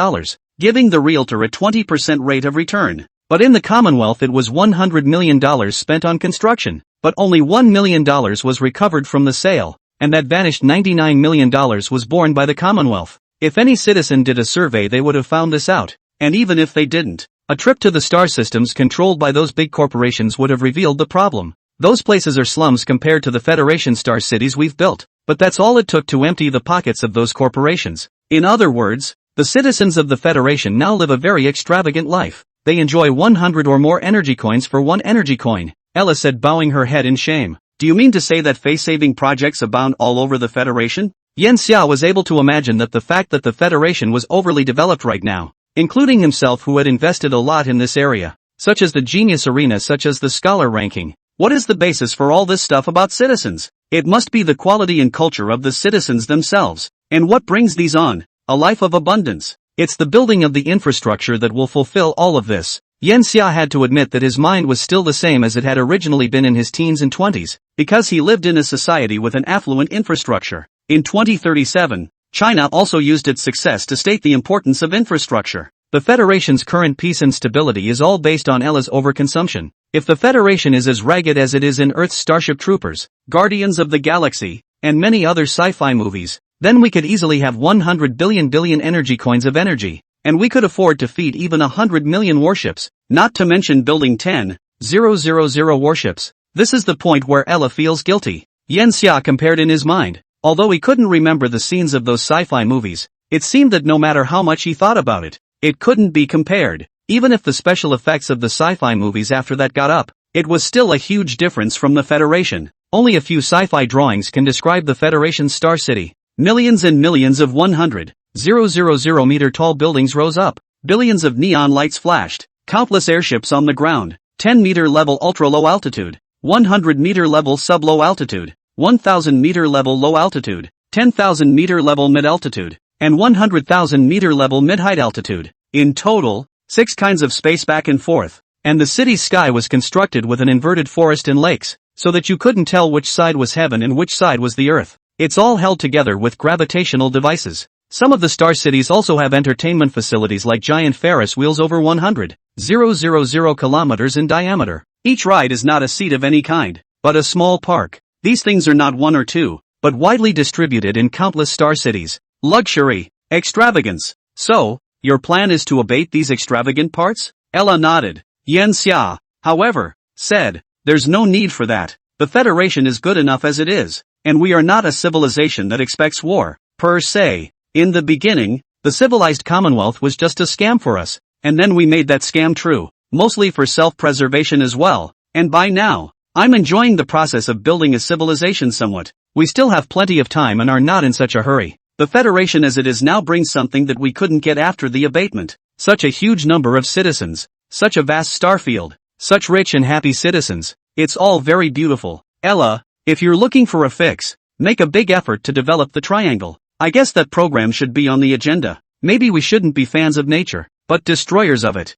Speaker 1: giving the realtor a 20% rate of return. But in the Commonwealth it was $100 million spent on construction, but only $1 million was recovered from the sale, and that vanished $99 million was borne by the Commonwealth. If any citizen did a survey they would have found this out. And even if they didn't, a trip to the star systems controlled by those big corporations would have revealed the problem. Those places are slums compared to the Federation star cities we've built, but that's all it took to empty the pockets of those corporations. In other words, the citizens of the Federation now live a very extravagant life. They enjoy 100 or more energy coins for one energy coin, Ella said, bowing her head in shame. Do you mean to say that face-saving projects abound all over the Federation? Yanxia was able to imagine that the fact that the Federation was overly developed right now, including himself who had invested a lot in this area, such as the genius arena, such as the scholar ranking. What is the basis for all this stuff about citizens? It must be the quality and culture of the citizens themselves. And what brings these on? A life of abundance. It's the building of the infrastructure that will fulfill all of this. Yanxia had to admit that his mind was still the same as it had originally been in his teens and 20s, because he lived in a society with an affluent infrastructure. In 2037, China also used its success to state the importance of infrastructure. The Federation's current peace and stability is all based on Ella's overconsumption. If the Federation is as ragged as it is in Earth's Starship Troopers, Guardians of the Galaxy, and many other sci-fi movies, then we could easily have 100 billion energy coins of energy, and we could afford to feed even 100 million warships, not to mention building 10,000 warships. This is the point where Ella feels guilty. Yanxia compared in his mind. Although he couldn't remember the scenes of those sci-fi movies, it seemed that no matter how much he thought about it, it couldn't be compared. Even if the special effects of the sci-fi movies after that got up, it was still a huge difference from the Federation. Only a few sci-fi drawings can describe the Federation's Star City. Millions and millions of 100,000 meter tall buildings rose up. Billions of neon lights flashed. Countless airships on the ground. 10-meter level ultra-low altitude. 100-meter level sub-low altitude. 1,000-meter level low altitude. 10,000-meter level mid-altitude. And 100,000-meter level mid-height altitude. In total, 6 kinds of space back and forth. And the city's sky was constructed with an inverted forest and lakes, so that you couldn't tell which side was heaven and which side was the earth. It's all held together with gravitational devices. Some of the star cities also have entertainment facilities like giant Ferris wheels over 100,000 kilometers in diameter. Each ride is not a seat of any kind, but a small park. These things are not one or two, but widely distributed in countless star cities. Luxury, extravagance. So, your plan is to abate these extravagant parts? Ella nodded. Yanxia, however, said, there's no need for that. The Federation is good enough as it is, and we are not a civilization that expects war, per se. In the beginning, the civilized Commonwealth was just a scam for us, and then we made that scam true, mostly for self-preservation as well, and by now, I'm enjoying the process of building a civilization somewhat. We still have plenty of time and are not in such a hurry. The Federation as it is now brings something that we couldn't get after the abatement. Such a huge number of citizens, such a vast starfield, such rich and happy citizens. It's all very beautiful. Ella, if you're looking for a fix, make a big effort to develop the triangle. I guess that program should be on the agenda. Maybe we shouldn't be fans of nature, but destroyers of it.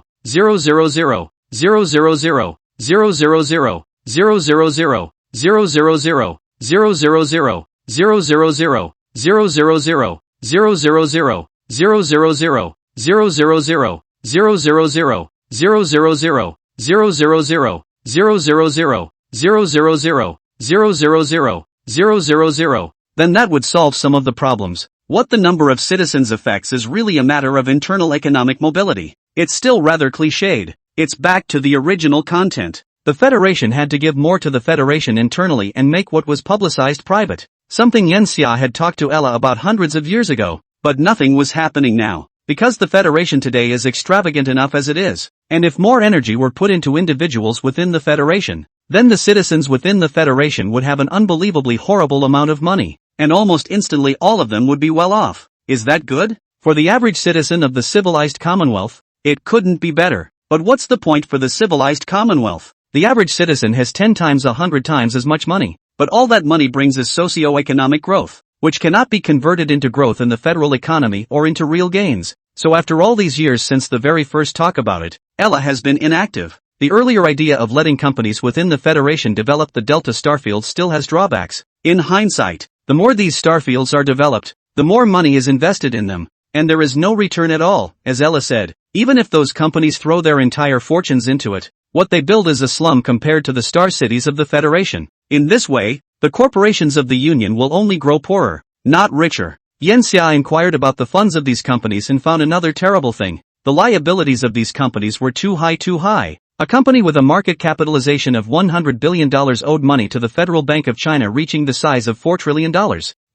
Speaker 1: Then that would solve some of the problems. What the number of citizens affects is really a matter of internal economic mobility. It's still rather cliched. It's back to the original content. The Federation had to give more to the Federation internally and make what was publicized private. Something Yen Xia had talked to Ella about hundreds of years ago. But nothing was happening now. Because the Federation today is extravagant enough as it is. And if more energy were put into individuals within the Federation, then the citizens within the Federation would have an unbelievably horrible amount of money. And almost instantly all of them would be well off. Is that good? For the average citizen of the civilized Commonwealth, it couldn't be better. But what's the point for the civilized Commonwealth? The average citizen has 10 times 100 times as much money. But all that money brings is socio-economic growth, which cannot be converted into growth in the federal economy or into real gains. So after all these years since the very first talk about it, Ella has been inactive. The earlier idea of letting companies within the Federation develop the Delta Starfield still has drawbacks. In hindsight, the more these starfields are developed, the more money is invested in them, and there is no return at all, as Ella said. Even if those companies throw their entire fortunes into it, what they build is a slum compared to the star cities of the Federation. In this way, the corporations of the Union will only grow poorer, not richer. Yen Xia inquired about the funds of these companies and found another terrible thing. The liabilities of these companies were too high. A company with a market capitalization of $100 billion owed money to the Federal Bank of China, reaching the size of $4 trillion.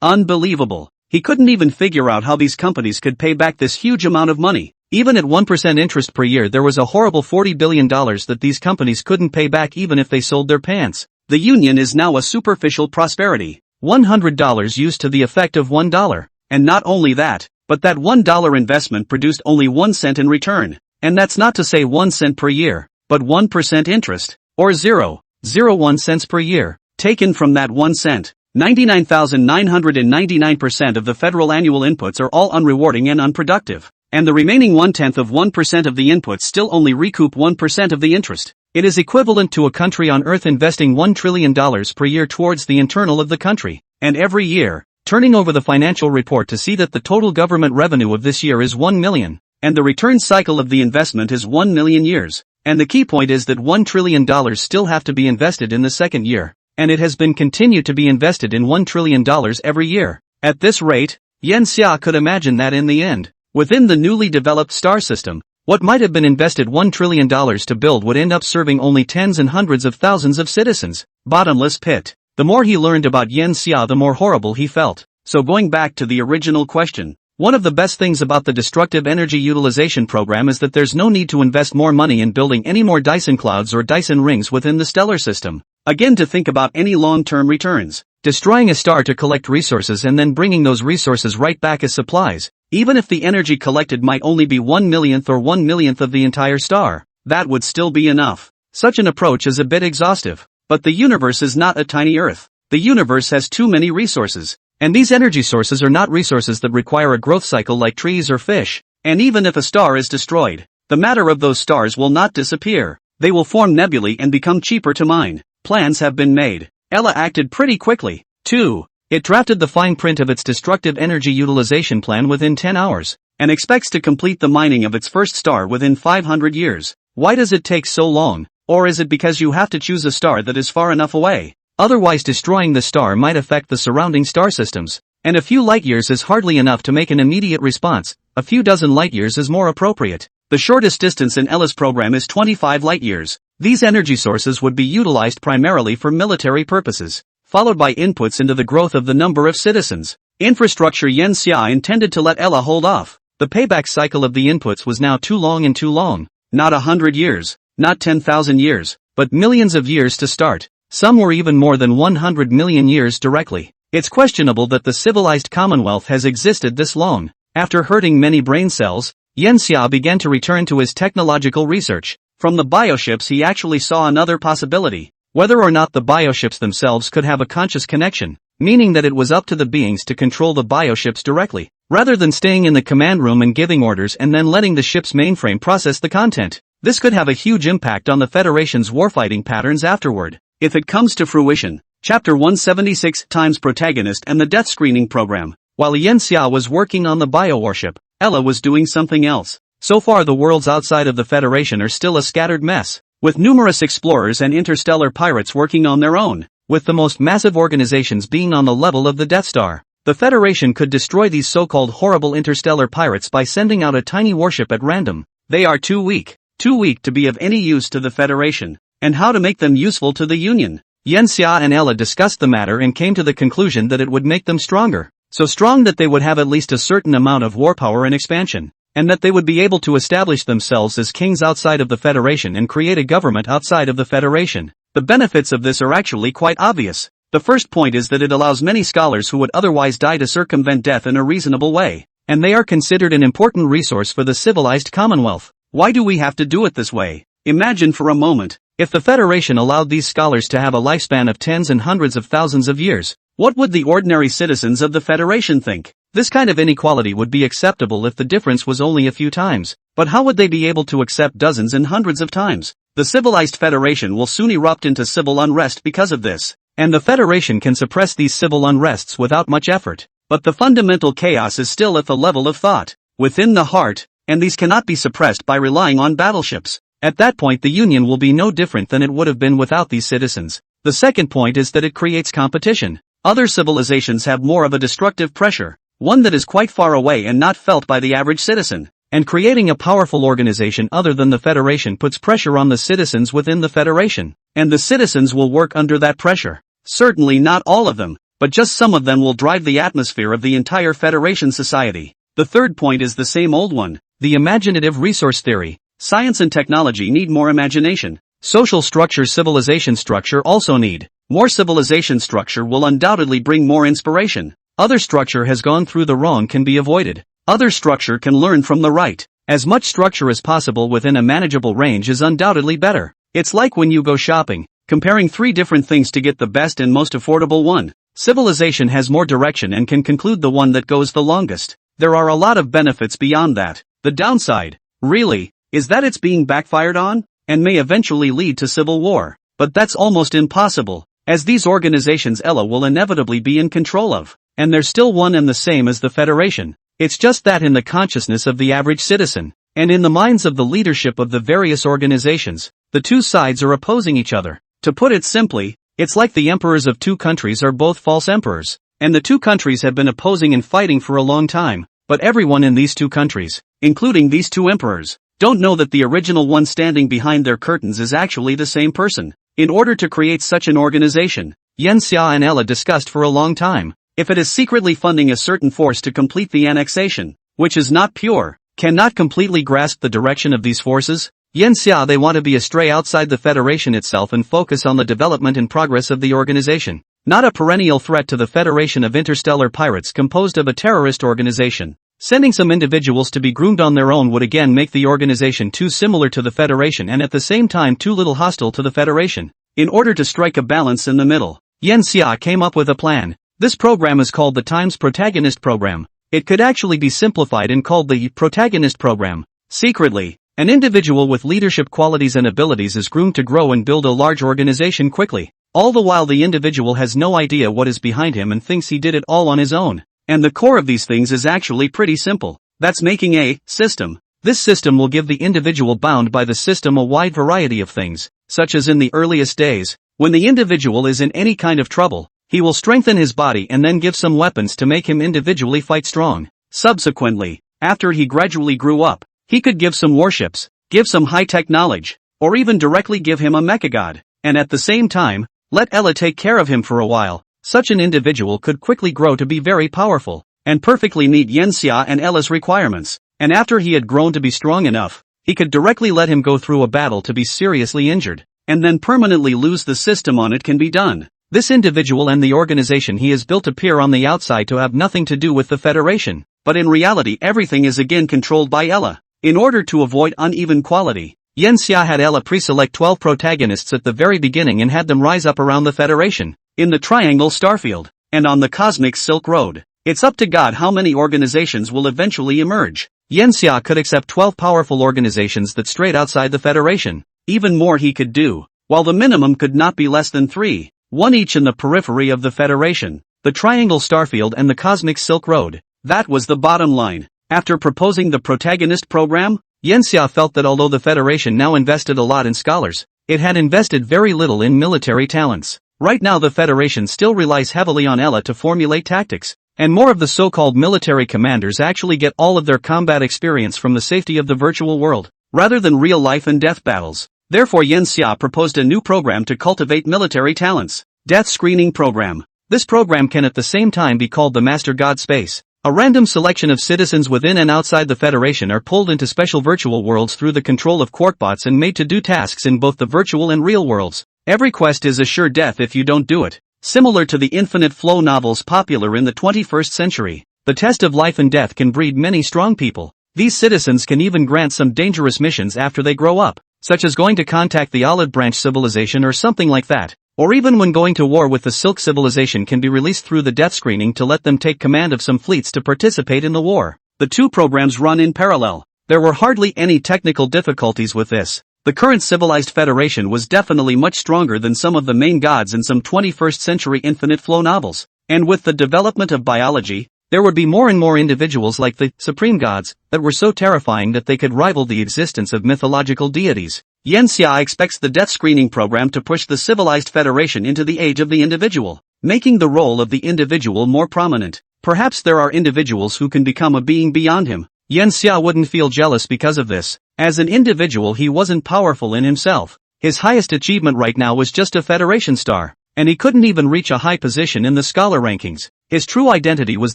Speaker 1: Unbelievable. He couldn't even figure out how these companies could pay back this huge amount of money. Even at 1% interest per year, there was a horrible $40 billion that these companies couldn't pay back even if they sold their pants. The Union is now a superficial prosperity. $100 used to the effect of $1. And not only that, but that $1 investment produced only 1 cent in return. And that's not to say 1 cent per year, but 1% interest, or 0.01 cents per year. Taken from that 1 cent, 99,999% of the federal annual inputs are all unrewarding and unproductive. And the remaining 0.1% of the inputs still only recoup 1% of the interest. It is equivalent to a country on Earth investing $1 trillion per year towards the internal of the country. And every year, turning over the financial report to see that the total government revenue of this year is 1 million. And the return cycle of the investment is 1 million years. And the key point is that $1 trillion still have to be invested in the second year. And it has been continued to be invested in $1 trillion every year. At this rate, Yen Xia could imagine that in the end, within the newly developed star system, what might have been invested $1 trillion to build would end up serving only tens and hundreds of thousands of citizens. Bottomless pit. The more he learned about Yen Xia, the more horrible he felt. So going back to the original question, one of the best things about the destructive energy utilization program is that there's no need to invest more money in building any more Dyson clouds or Dyson rings within the stellar system. Again, to think about any long-term returns. Destroying a star to collect resources and then bringing those resources right back as supplies, even if the energy collected might only be 1/millionth or 1/millionth of the entire star, that would still be enough. Such an approach is a bit exhaustive. But the universe is not a tiny Earth. The universe has too many resources. And these energy sources are not resources that require a growth cycle like trees or fish. And even if a star is destroyed, the matter of those stars will not disappear. They will form nebulae and become cheaper to mine. Plans have been made. Ella acted pretty quickly, too. It drafted the fine print of its destructive energy utilization plan within 10 hours, and expects to complete the mining of its first star within 500 years. Why does it take so long? Or is it because you have to choose a star that is far enough away? Otherwise destroying the star might affect the surrounding star systems. And a few light years is hardly enough to make an immediate response. A few dozen light years is more appropriate. The shortest distance in Ella's program is 25 light years. These energy sources would be utilized primarily for military purposes, followed by inputs into the growth of the number of citizens. Infrastructure. Yen Xia intended to let Ella hold off. The payback cycle of the inputs was now too long and too long. Not 100 years, not 10,000 years, but millions of years to start. Some were even more than 100 million years directly. It's questionable that the civilized Commonwealth has existed this long. After hurting many brain cells, Yen Xia began to return to his technological research. From the bioships he actually saw another possibility. Whether or not the bioships themselves could have a conscious connection, meaning that it was up to the beings to control the bioships directly, rather than staying in the command room and giving orders and then letting the ship's mainframe process the content. This could have a huge impact on the Federation's warfighting patterns afterward. If it comes to fruition. Chapter 176 times Protagonist and the Death Screening Program. While Yen Xia was working on the biowarship, Ella was doing something else. So far the worlds outside of the Federation are still a scattered mess, with numerous explorers and interstellar pirates working on their own, with the most massive organizations being on the level of the Death Star. The Federation could destroy these so-called horrible interstellar pirates by sending out a tiny warship at random. They are too weak to be of any use to the Federation. And how to make them useful to the Union. Yen Xia and Ella discussed the matter and came to the conclusion that it would make them stronger. So strong that they would have at least a certain amount of war power and expansion. And that they would be able to establish themselves as kings outside of the Federation and create a government outside of the Federation. The benefits of this are actually quite obvious. The first point is that it allows many scholars who would otherwise die to circumvent death in a reasonable way. And they are considered an important resource for the civilized Commonwealth. Why do we have to do it this way? Imagine for a moment, if the Federation allowed these scholars to have a lifespan of tens and hundreds of thousands of years, what would the ordinary citizens of the Federation think? This kind of inequality would be acceptable if the difference was only a few times, but how would they be able to accept dozens and hundreds of times? The civilized Federation will soon erupt into civil unrest because of this, and the Federation can suppress these civil unrests without much effort. But the fundamental chaos is still at the level of thought, within the heart, and these cannot be suppressed by relying on battleships. At that point the Union will be no different than it would have been without these citizens. The second point is that it creates competition. Other civilizations have more of a destructive pressure, one that is quite far away and not felt by the average citizen. And creating a powerful organization other than the Federation puts pressure on the citizens within the Federation. And the citizens will work under that pressure. Certainly not all of them, but just some of them will drive the atmosphere of the entire Federation society. The third point is the same old one, the imaginative resource theory. Science and technology need more imagination. Social structure, civilization structure also need. More civilization structure will undoubtedly bring more inspiration. Other structure has gone through the wrong can be avoided. Other structure can learn from the right. As much structure as possible within a manageable range is undoubtedly better. It's like when you go shopping, comparing 3 different things to get the best and most affordable one. Civilization has more direction and can conclude the one that goes the longest. There are a lot of benefits beyond that. The downside, really, is that it's being backfired on, and may eventually lead to civil war. But that's almost impossible, as these organizations Ella will inevitably be in control of, and they're still one and the same as the Federation. It's just that in the consciousness of the average citizen, and in the minds of the leadership of the various organizations, the two sides are opposing each other. To put it simply, it's like the emperors of 2 countries are both false emperors, and the 2 countries have been opposing and fighting for a long time, but everyone in these 2 countries, including these 2 emperors, don't know that the original one standing behind their curtains is actually the same person. In order to create such an organization, Yen Xia and Ella discussed for a long time. If it is secretly funding a certain force to complete the annexation, which is not pure, cannot completely grasp the direction of these forces, Yen Xia they want to be astray outside the Federation itself and focus on the development and progress of the organization, not a perennial threat to the Federation of Interstellar Pirates composed of a terrorist organization. Sending some individuals to be groomed on their own would again make the organization too similar to the Federation and at the same time too little hostile to the Federation. In order to strike a balance in the middle, Yen Xia came up with a plan. This program is called the Times Protagonist Program. It could actually be simplified and called the Protagonist Program. Secretly, an individual with leadership qualities and abilities is groomed to grow and build a large organization quickly. All the while the individual has no idea what is behind him and thinks he did it all on his own. And the core of these things is actually pretty simple. That's making a system. This system will give the individual bound by the system a wide variety of things, such as in the earliest days, when the individual is in any kind of trouble, he will strengthen his body and then give some weapons to make him individually fight strong. Subsequently, after he gradually grew up, he could give some warships, give some high-tech knowledge, or even directly give him a mechagod, and at the same time, let Ella take care of him for a while. Such an individual could quickly grow to be very powerful, and perfectly meet Yen Xia and Ella's requirements, and after he had grown to be strong enough, he could directly let him go through a battle to be seriously injured, and then permanently lose the system on it can be done. This individual and the organization he has built appear on the outside to have nothing to do with the Federation, but in reality everything is again controlled by Ella. In order to avoid uneven quality, Yen Xia had Ella pre-select 12 protagonists at the very beginning and had them rise up around the Federation, in the Triangle Starfield, and on the Cosmic Silk Road. It's up to God how many organizations will eventually emerge. Yen Xia could accept 12 powerful organizations that strayed outside the Federation. Even more he could do, while the minimum could not be less than 3. 1 each in the periphery of the Federation, the Triangle Starfield and the Cosmic Silk Road. That was the bottom line. After proposing the protagonist program, Yen Xia felt that although the Federation now invested a lot in scholars, it had invested very little in military talents. Right now the Federation still relies heavily on Ella to formulate tactics, and more of the so-called military commanders actually get all of their combat experience from the safety of the virtual world, rather than real life and death battles. Therefore Yen Xia proposed a new program to cultivate military talents. Death Screening Program. This program can at the same time be called the Master God Space. A random selection of citizens within and outside the Federation are pulled into special virtual worlds through the control of quarkbots and made to do tasks in both the virtual and real worlds. Every quest is a sure death if you don't do it. Similar to the infinite flow novels popular in the 21st century, the test of life and death can breed many strong people. These citizens can even grant some dangerous missions after they grow up, such as going to contact the Olive Branch civilization or something like that, or even when going to war with the Silk civilization can be released through the death screening to let them take command of some fleets to participate in the war. The 2 programs run in parallel. There were hardly any technical difficulties with this. The current civilized Federation was definitely much stronger than some of the main gods in some 21st century infinite flow novels, and with the development of biology, there would be more and more individuals like the supreme gods that were so terrifying that they could rival the existence of mythological deities. Yen Xia expects the death screening program to push the civilized Federation into the age of the individual, making the role of the individual more prominent. Perhaps there are individuals who can become a being beyond him. Yen Xia wouldn't feel jealous because of this. As an individual he wasn't powerful in himself. His highest achievement right now was just a Federation star, and he couldn't even reach a high position in the scholar rankings. His true identity was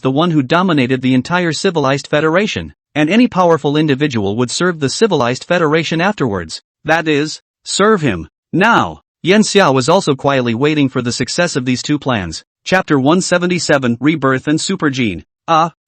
Speaker 1: the one who dominated the entire civilized Federation, and any powerful individual would serve the civilized Federation afterwards. That is, serve him. Now, Yanxia was also quietly waiting for the success of these two plans. Chapter 177, Rebirth and Supergene.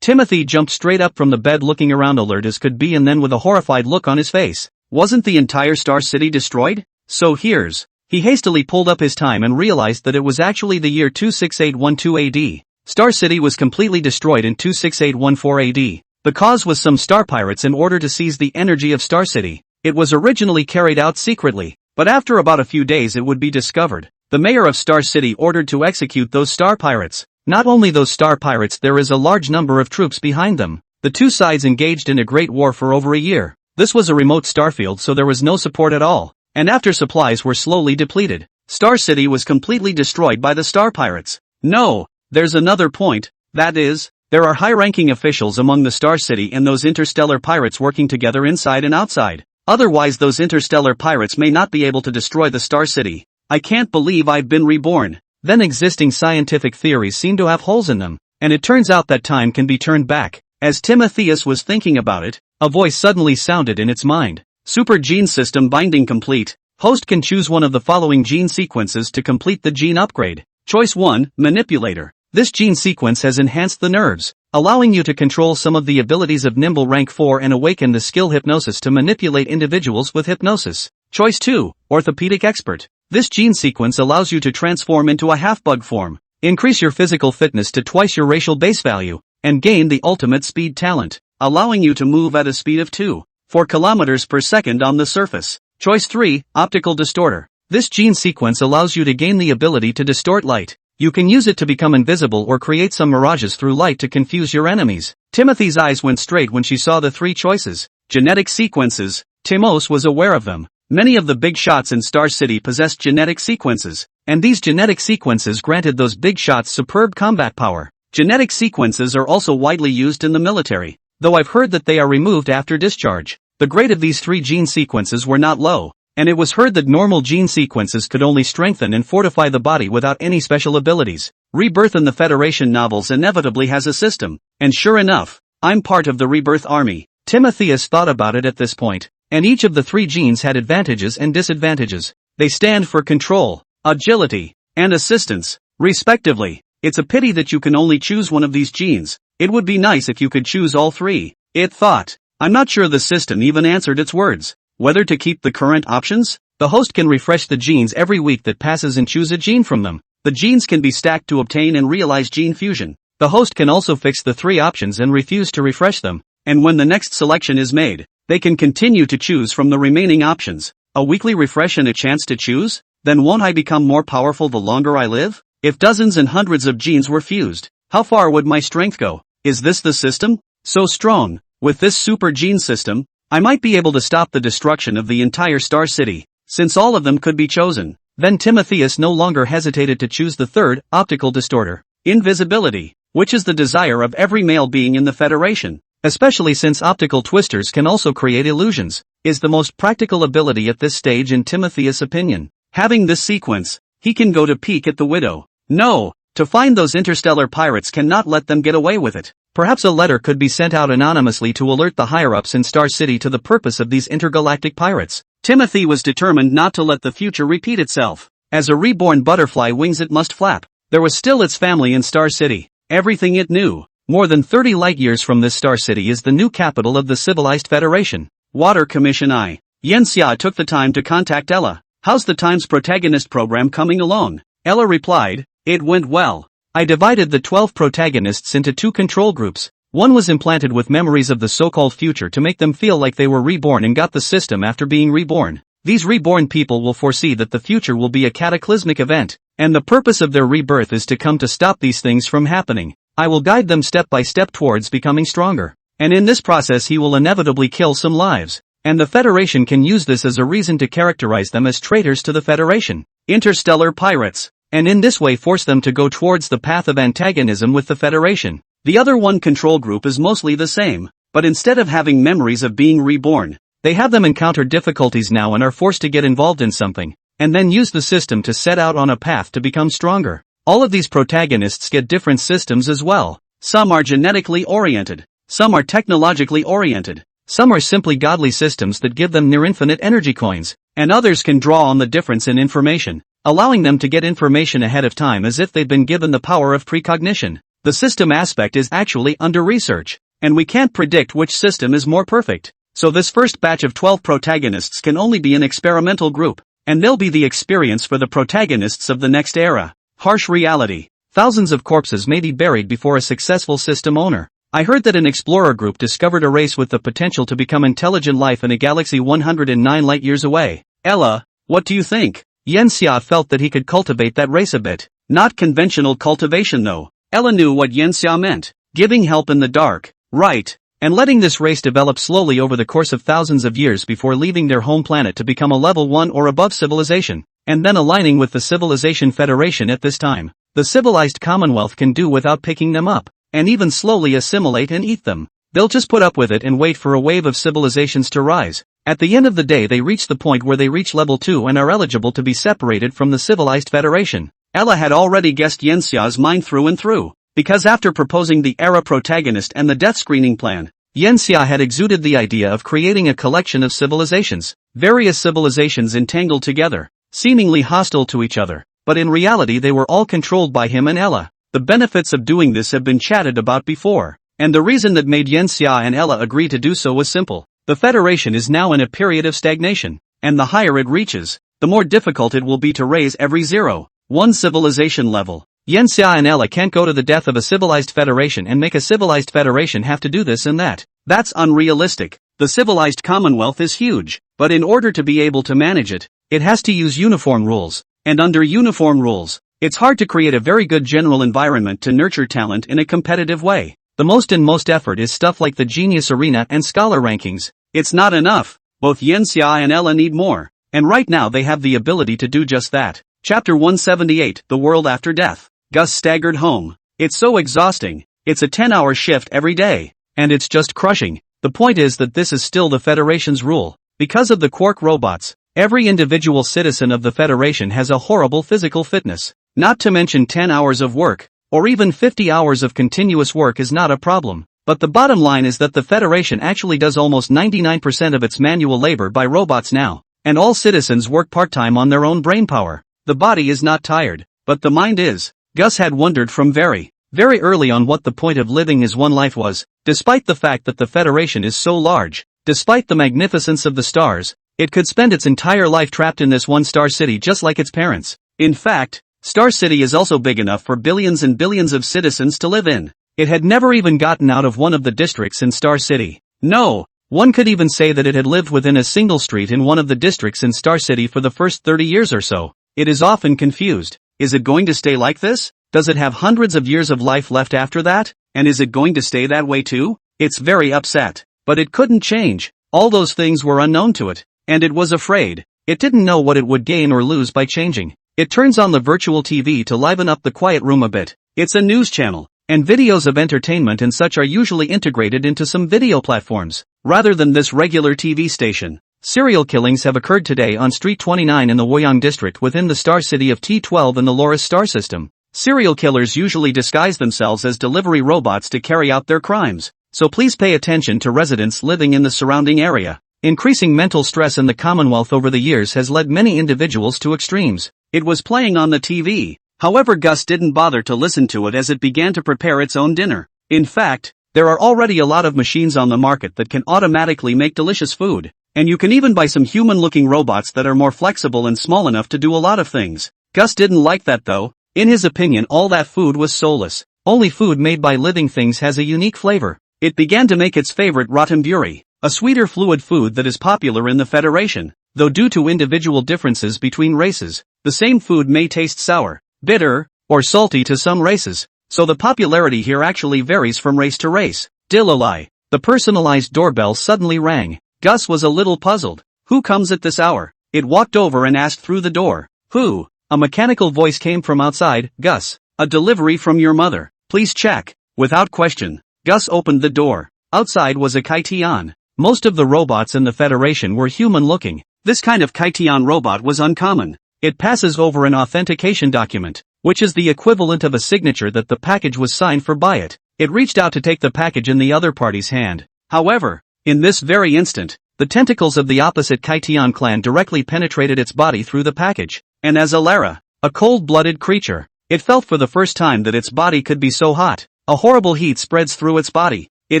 Speaker 1: Timothy jumped straight up from the bed looking around alert as could be and then with a horrified look on his face. Wasn't the entire Star City destroyed? So here's. He hastily pulled up his time and realized that it was actually the year 26812 AD. Star City was completely destroyed in 26814 AD. The cause was some star pirates in order to seize the energy of Star City. It was originally carried out secretly, but after about a few days it would be discovered. The mayor of Star City ordered to execute those star pirates. Not only those star pirates, there is a large number of troops behind them. The two sides engaged in a great war for over a year. This was a remote starfield, so there was no support at all. And after supplies were slowly depleted, Star City was completely destroyed by the star pirates. No, there's another point. That is, there are high-ranking officials among the Star City and those interstellar pirates working together inside and outside. Otherwise those interstellar pirates may not be able to destroy the Star City. I can't believe I've been reborn. Then existing scientific theories seem to have holes in them, and it turns out that time can be turned back. As Timotheus was thinking about it, a voice suddenly sounded in its mind. Super gene system binding complete. Host can choose one of the following gene sequences to complete the gene upgrade. Choice 1, Manipulator. This gene sequence has enhanced the nerves, allowing you to control some of the abilities of Nimble Rank 4 and awaken the skill Hypnosis to manipulate individuals with hypnosis. Choice 2, Orthopedic Expert. This gene sequence allows you to transform into a half-bug form, increase your physical fitness to twice your racial base value, and gain the ultimate speed talent, allowing you to move at a speed of 2.4 kilometers per second on the surface. Choice 3, Optical Distorter. This gene sequence allows you to gain the ability to distort light. You can use it to become invisible or create some mirages through light to confuse your enemies. Timothy's eyes went straight when she saw the three choices. Genetic sequences. Timos was aware of them. Many of the big shots in Star City possessed genetic sequences, and these genetic sequences granted those big shots superb combat power. Genetic sequences are also widely used in the military, though I've heard that they are removed after discharge. The grade of these three gene sequences were not low, and it was heard that normal gene sequences could only strengthen and fortify the body without any special abilities. Rebirth in the Federation novels inevitably has a system, and sure enough, I'm part of the Rebirth army. Timotheus thought about it at this point. And each of the three genes had advantages and disadvantages. They stand for control, agility, and assistance, respectively. It's a pity that you can only choose one of these genes. It would be nice if you could choose all three. It thought. I'm not sure the system even answered its words. Whether to keep the current options? The host can refresh the genes every week that passes and choose a gene from them. The genes can be stacked to obtain and realize gene fusion. The host can also fix the three options and refuse to refresh them. And when the next selection is made, they can continue to choose from the remaining options. A weekly refresh and a chance to choose? Then won't I become more powerful the longer I live? If dozens and hundreds of genes were fused, how far would my strength go? Is this the system? So strong. With this super gene system, I might be able to stop the destruction of the entire Star City, since all of them could be chosen. Then Timotheus no longer hesitated to choose the third, Optical Distorter. Invisibility, which is the desire of every male being in the Federation. Especially since optical twisters can also create illusions, is the most practical ability at this stage in Timotheus' opinion. Having this sequence, he can go to peek at the widow. No, to find those interstellar pirates cannot let them get away with it. Perhaps a letter could be sent out anonymously to alert the higher-ups in Star City to the purpose of these intergalactic pirates. Timothy was determined not to let the future repeat itself. As a reborn butterfly wings it must flap. There was still its family in Star City, everything it knew. More than 30 light-years from this Star City is the new capital of the civilized Federation. Water Commission I. Yanxia took the time to contact Ella. How's the Times protagonist program coming along? Ella replied, it went well. I divided the 12 protagonists into 2 control groups. One was implanted with memories of the so-called future to make them feel like they were reborn and got the system after being reborn. These reborn people will foresee that the future will be a cataclysmic event, and the purpose of their rebirth is to come to stop these things from happening. I will guide them step by step towards becoming stronger. And in this process he will inevitably kill some lives. And the Federation can use this as a reason to characterize them as traitors to the Federation. Interstellar pirates. And in this way force them to go towards the path of antagonism with the Federation. The other one control group is mostly the same, but instead of having memories of being reborn, they have them encounter difficulties now and are forced to get involved in something, and then use the system to set out on a path to become stronger. All of these protagonists get different systems as well. Some are genetically oriented. Some are technologically oriented. Some are simply godly systems that give them near-infinite energy coins, and others can draw on the difference in information, allowing them to get information ahead of time as if they've been given the power of precognition. The system aspect is actually under research, and we can't predict which system is more perfect. So this first batch of 12 protagonists can only be an experimental group, and they'll be the experience for the protagonists of the next era. Harsh reality. Thousands of corpses may be buried before a successful system owner. I heard that an explorer group discovered a race with the potential to become intelligent life in a galaxy 109 light-years away. Ella, what do you think? Yanxia felt that he could cultivate that race a bit. Not conventional cultivation though. Ella knew what Yanxia meant. Giving help in the dark. Right. And letting this race develop slowly over the course of thousands of years before leaving their home planet to become a level 1 or above civilization, and then aligning with the Civilization Federation at this time. The civilized Commonwealth can do without picking them up, and even slowly assimilate and eat them. They'll just put up with it and wait for a wave of civilizations to rise. At the end of the day they reach the point where they reach level 2 and are eligible to be separated from the civilized Federation. Ella had already guessed Yanxia's mind through and through. Because after proposing the era protagonist and the death screening plan, Yanxia had exuded the idea of creating a collection of civilizations, various civilizations entangled together, seemingly hostile to each other, but in reality they were all controlled by him and Ella. The benefits of doing this have been chatted about before, and the reason that made Yanxia and Ella agree to do so was simple. The Federation is now in a period of stagnation, and the higher it reaches, the more difficult it will be to raise every 0.1 civilization level. Yanxia and Ella can't go to the death of a civilized federation and make a civilized federation have to do this and that. That's unrealistic. The civilized Commonwealth is huge, but in order to be able to manage it, it has to use uniform rules. And under uniform rules, it's hard to create a very good general environment to nurture talent in a competitive way. The most effort is stuff like the Genius Arena and Scholar rankings. It's not enough. Both Yanxia and Ella need more, and right now they have the ability to do just that. Chapter 178, The World After Death. Gus staggered home. It's so exhausting. It's a 10-hour shift every day, and it's just crushing. The point is that this is still the Federation's rule. Because of the Quark robots, every individual citizen of the Federation has a horrible physical fitness. Not to mention 10 hours of work, or even 50 hours of continuous work is not a problem. But the bottom line is that the Federation actually does almost 99% of its manual labor by robots now, and all citizens work part-time on their own brainpower. The body is not tired, but the mind is. Gus had wondered from very early on what the point of living his one life was, despite the fact that the Federation is so large, despite the magnificence of the stars, it could spend its entire life trapped in this one star city just like its parents. In fact, Star City is also big enough for billions and billions of citizens to live in. It had never even gotten out of one of the districts in Star City. No, one could even say that it had lived within a single street in one of the districts in Star City for the first 30 years or so. It is often confused. Is it going to stay like this? Does it have hundreds of years of life left after that? And is it going to stay that way too? It's very upset. But it couldn't change. All those things were unknown to it. And it was afraid. It didn't know what it would gain or lose by changing. It turns on the virtual TV to liven up the quiet room a bit. It's a news channel, and videos of entertainment and such are usually integrated into some video platforms, rather than this regular TV station. Serial killings have occurred today on Street 29 in the Woyang district within the star city of T12 in the Loris star system. Serial killers usually disguise themselves as delivery robots to carry out their crimes, so please pay attention to residents living in the surrounding area. Increasing mental stress in the Commonwealth over the years has led many individuals to extremes. It was playing on the TV, however Gus didn't bother to listen to it as it began to prepare its own dinner. In fact, there are already a lot of machines on the market that can automatically make delicious food. And you can even buy some human-looking robots that are more flexible and small enough to do a lot of things. Gus didn't like that though. In his opinion all that food was soulless. Only food made by living things has a unique flavor. It began to make its favorite ratanburi, a sweeter fluid food that is popular in the Federation. Though due to individual differences between races, the same food may taste sour, bitter, or salty to some races. So the popularity here actually varies from race to race. Dillalai. The personalized doorbell suddenly rang. Gus was a little puzzled. Who comes at this hour? It walked over and asked through the door. Who? A mechanical voice came from outside. Gus. A delivery from your mother. Please check. Without question, Gus opened the door. Outside was a Kaitian. Most of the robots in the Federation were human-looking. This kind of Kaitian robot was uncommon. It passes over an authentication document, which is the equivalent of a signature that the package was signed for by it. It reached out to take the package in the other party's hand. However, In this very instant, the tentacles of the opposite Kaitian clan directly penetrated its body through the package, and as Alara, a cold-blooded creature, it felt for the first time that its body could be so hot. A horrible heat spreads through its body. It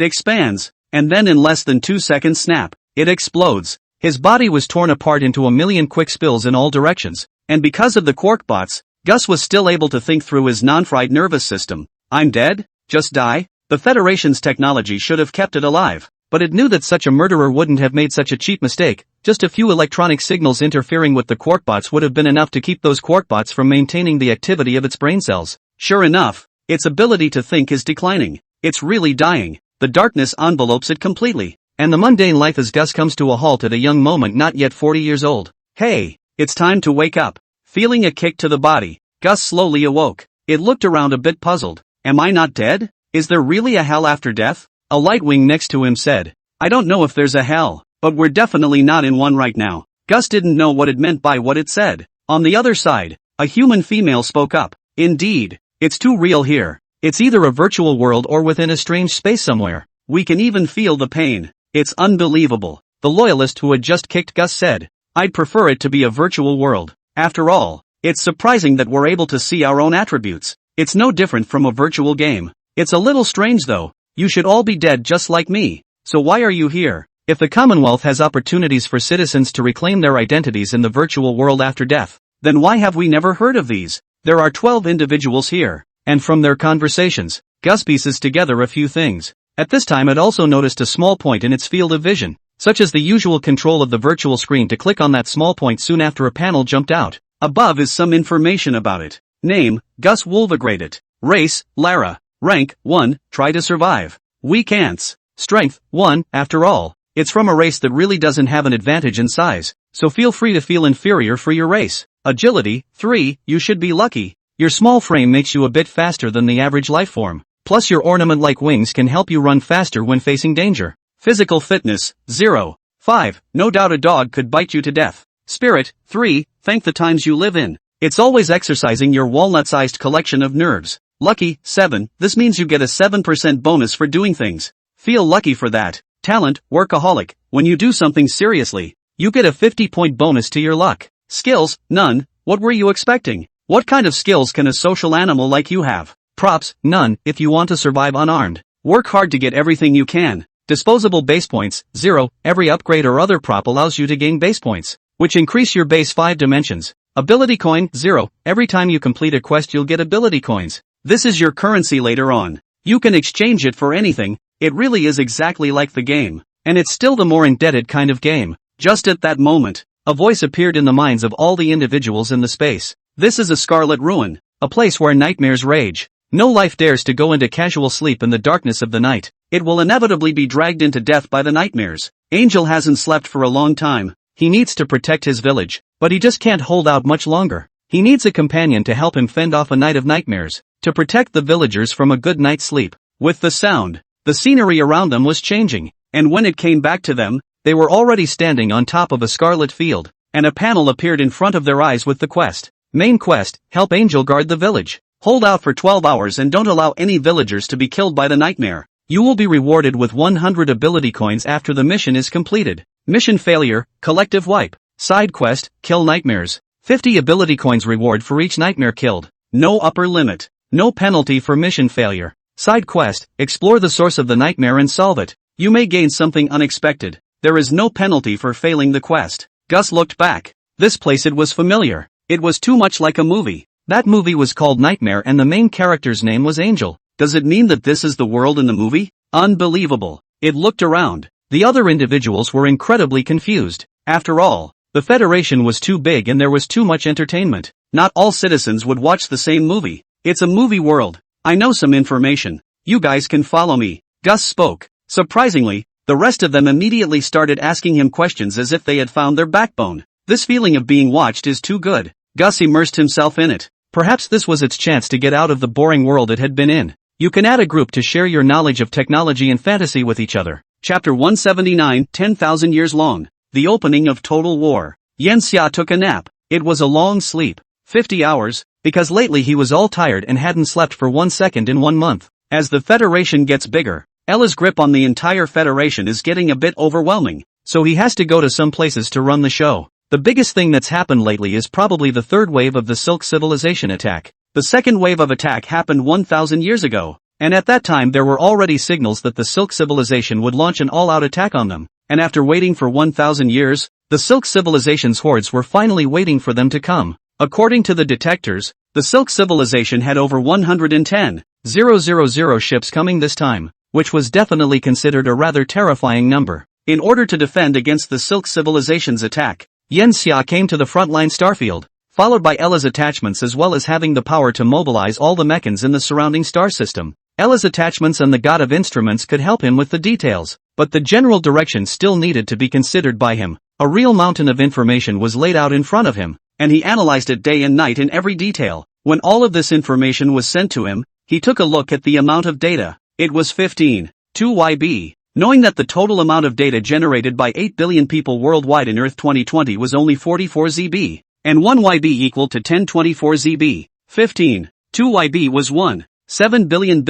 Speaker 1: expands, and then in less than 2 seconds snap, it explodes. His body was torn apart into a million quick spills in all directions, and because of the quark bots, Gus was still able to think through his non-fried nervous system. I'm dead? Just die? The Federation's technology should have kept it alive. But it knew that such a murderer wouldn't have made such a cheap mistake. Just a few electronic signals interfering with the quarkbots would have been enough to keep those quarkbots from maintaining the activity of its brain cells. Sure enough, its ability to think is declining. It's really dying. The darkness envelopes it completely. And the mundane life as Gus comes to a halt at a young moment not yet 40 years old. Hey, it's time to wake up. Feeling a kick to the body, Gus slowly awoke. It looked around a bit puzzled. Am I not dead? Is there really a hell after death? A light wing next to him said, I don't know if there's a hell, but we're definitely not in one right now. Gus didn't know what it meant by what it said. On the other side, a human female spoke up. Indeed, it's too real here. It's either a virtual world or within a strange space somewhere. We can even feel the pain. It's unbelievable. The loyalist who had just kicked Gus said, I'd prefer it to be a virtual world. After all, it's surprising that we're able to see our own attributes. It's no different from a virtual game. It's a little strange though. You should all be dead just like me. So why are you here? If the Commonwealth has opportunities for citizens to reclaim their identities in the virtual world after death, then why have we never heard of these? There are 12 individuals here, and from their conversations, Gus pieces together a few things. At this time it also noticed a small point in its field of vision, such as the usual control of the virtual screen to click on that small point soon after a panel jumped out. Above is some information about it. Name, Gus Wolvergraded. Race, Lara. Rank, 1, try to survive. Weak ants. Strength, 1, after all, it's from a race that really doesn't have an advantage in size, so feel free to feel inferior for your race. Agility, 3, you should be lucky. Your small frame makes you a bit faster than the average lifeform, plus your ornament-like wings can help you run faster when facing danger. Physical fitness, 0, 5, no doubt a dog could bite you to death. Spirit, 3, thank the times you live in. It's always exercising your walnut-sized collection of nerves. Lucky, 7, this means you get a 7% bonus for doing things. Feel lucky for that. Talent, workaholic, when you do something seriously, you get a 50-point bonus to your luck. Skills, none, what were you expecting? What kind of skills can a social animal like you have? Props, none, if you want to survive unarmed. Work hard to get everything you can. Disposable base points, 0, every upgrade or other prop allows you to gain base points, which increase your base 5 dimensions. Ability coin, 0, every time you complete a quest you'll get ability coins. This is your currency later on. You can exchange it for anything. It really is exactly like the game. And it's still the more indebted kind of game. Just at that moment, a voice appeared in the minds of all the individuals in the space. This is a scarlet ruin, a place where nightmares rage. No life dares to go into casual sleep in the darkness of the night. It will inevitably be dragged into death by the nightmares. Angel hasn't slept for a long time. He needs to protect his village, but he just can't hold out much longer. He needs a companion to help him fend off a night of nightmares, to protect the villagers from a good night's sleep. With the sound, the scenery around them was changing, and when it came back to them, they were already standing on top of a scarlet field, and a panel appeared in front of their eyes with the quest. Main quest, help Angel guard the village. Hold out for 12 hours and don't allow any villagers to be killed by the nightmare. You will be rewarded with 100 ability coins after the mission is completed. Mission failure, collective wipe. Side quest, kill nightmares. 50 ability coins reward for each nightmare killed. No upper limit. No penalty for mission failure. Side quest, explore the source of the nightmare and solve it. You may gain something unexpected. There is no penalty for failing the quest. Gus looked back. This place, it was familiar. It was too much like a movie. That movie was called Nightmare and the main character's name was Angel. Does it mean that this is the world in the movie? Unbelievable. It looked around. The other individuals were incredibly confused. After all, the Federation was too big and there was too much entertainment. Not all citizens would watch the same movie. It's a movie world. I know some information. You guys can follow me. Gus spoke. Surprisingly, the rest of them immediately started asking him questions as if they had found their backbone. This feeling of being watched is too good. Gus immersed himself in it. Perhaps this was its chance to get out of the boring world it had been in. You can add a group to share your knowledge of technology and fantasy with each other. Chapter 179, 10,000 Years Long. The Opening of Total War. Yen Xia took a nap. It was a long sleep. 50 hours, because lately he was all tired and hadn't slept for 1 second in 1 month. As the Federation gets bigger, Ella's grip on the entire Federation is getting a bit overwhelming, so he has to go to some places to run the show. The biggest thing that's happened lately is probably the third wave of the Silk Civilization attack. The second wave of attack happened 1,000 years ago, and at that time there were already signals that the Silk Civilization would launch an all-out attack on them, and after waiting for 1,000 years, the Silk Civilization's hordes were finally waiting for them to come. According to the detectors, the Silk Civilization had over 110,000 ships coming this time, which was definitely considered a rather terrifying number. In order to defend against the Silk Civilization's attack, Yanxia came to the frontline starfield, followed by Ella's attachments as well as having the power to mobilize all the mechans in the surrounding star system. Ella's attachments and the God of Instruments could help him with the details, but the general direction still needed to be considered by him. A real mountain of information was laid out in front of him, and he analyzed it day and night in every detail. When all of this information was sent to him, he took a look at the amount of data. It was 15.2 YB. Knowing that the total amount of data generated by 8 billion people worldwide in Earth 2020 was only 44 ZB, and 1 YB equal to 1024 ZB, 15.2 YB was 1.7 billion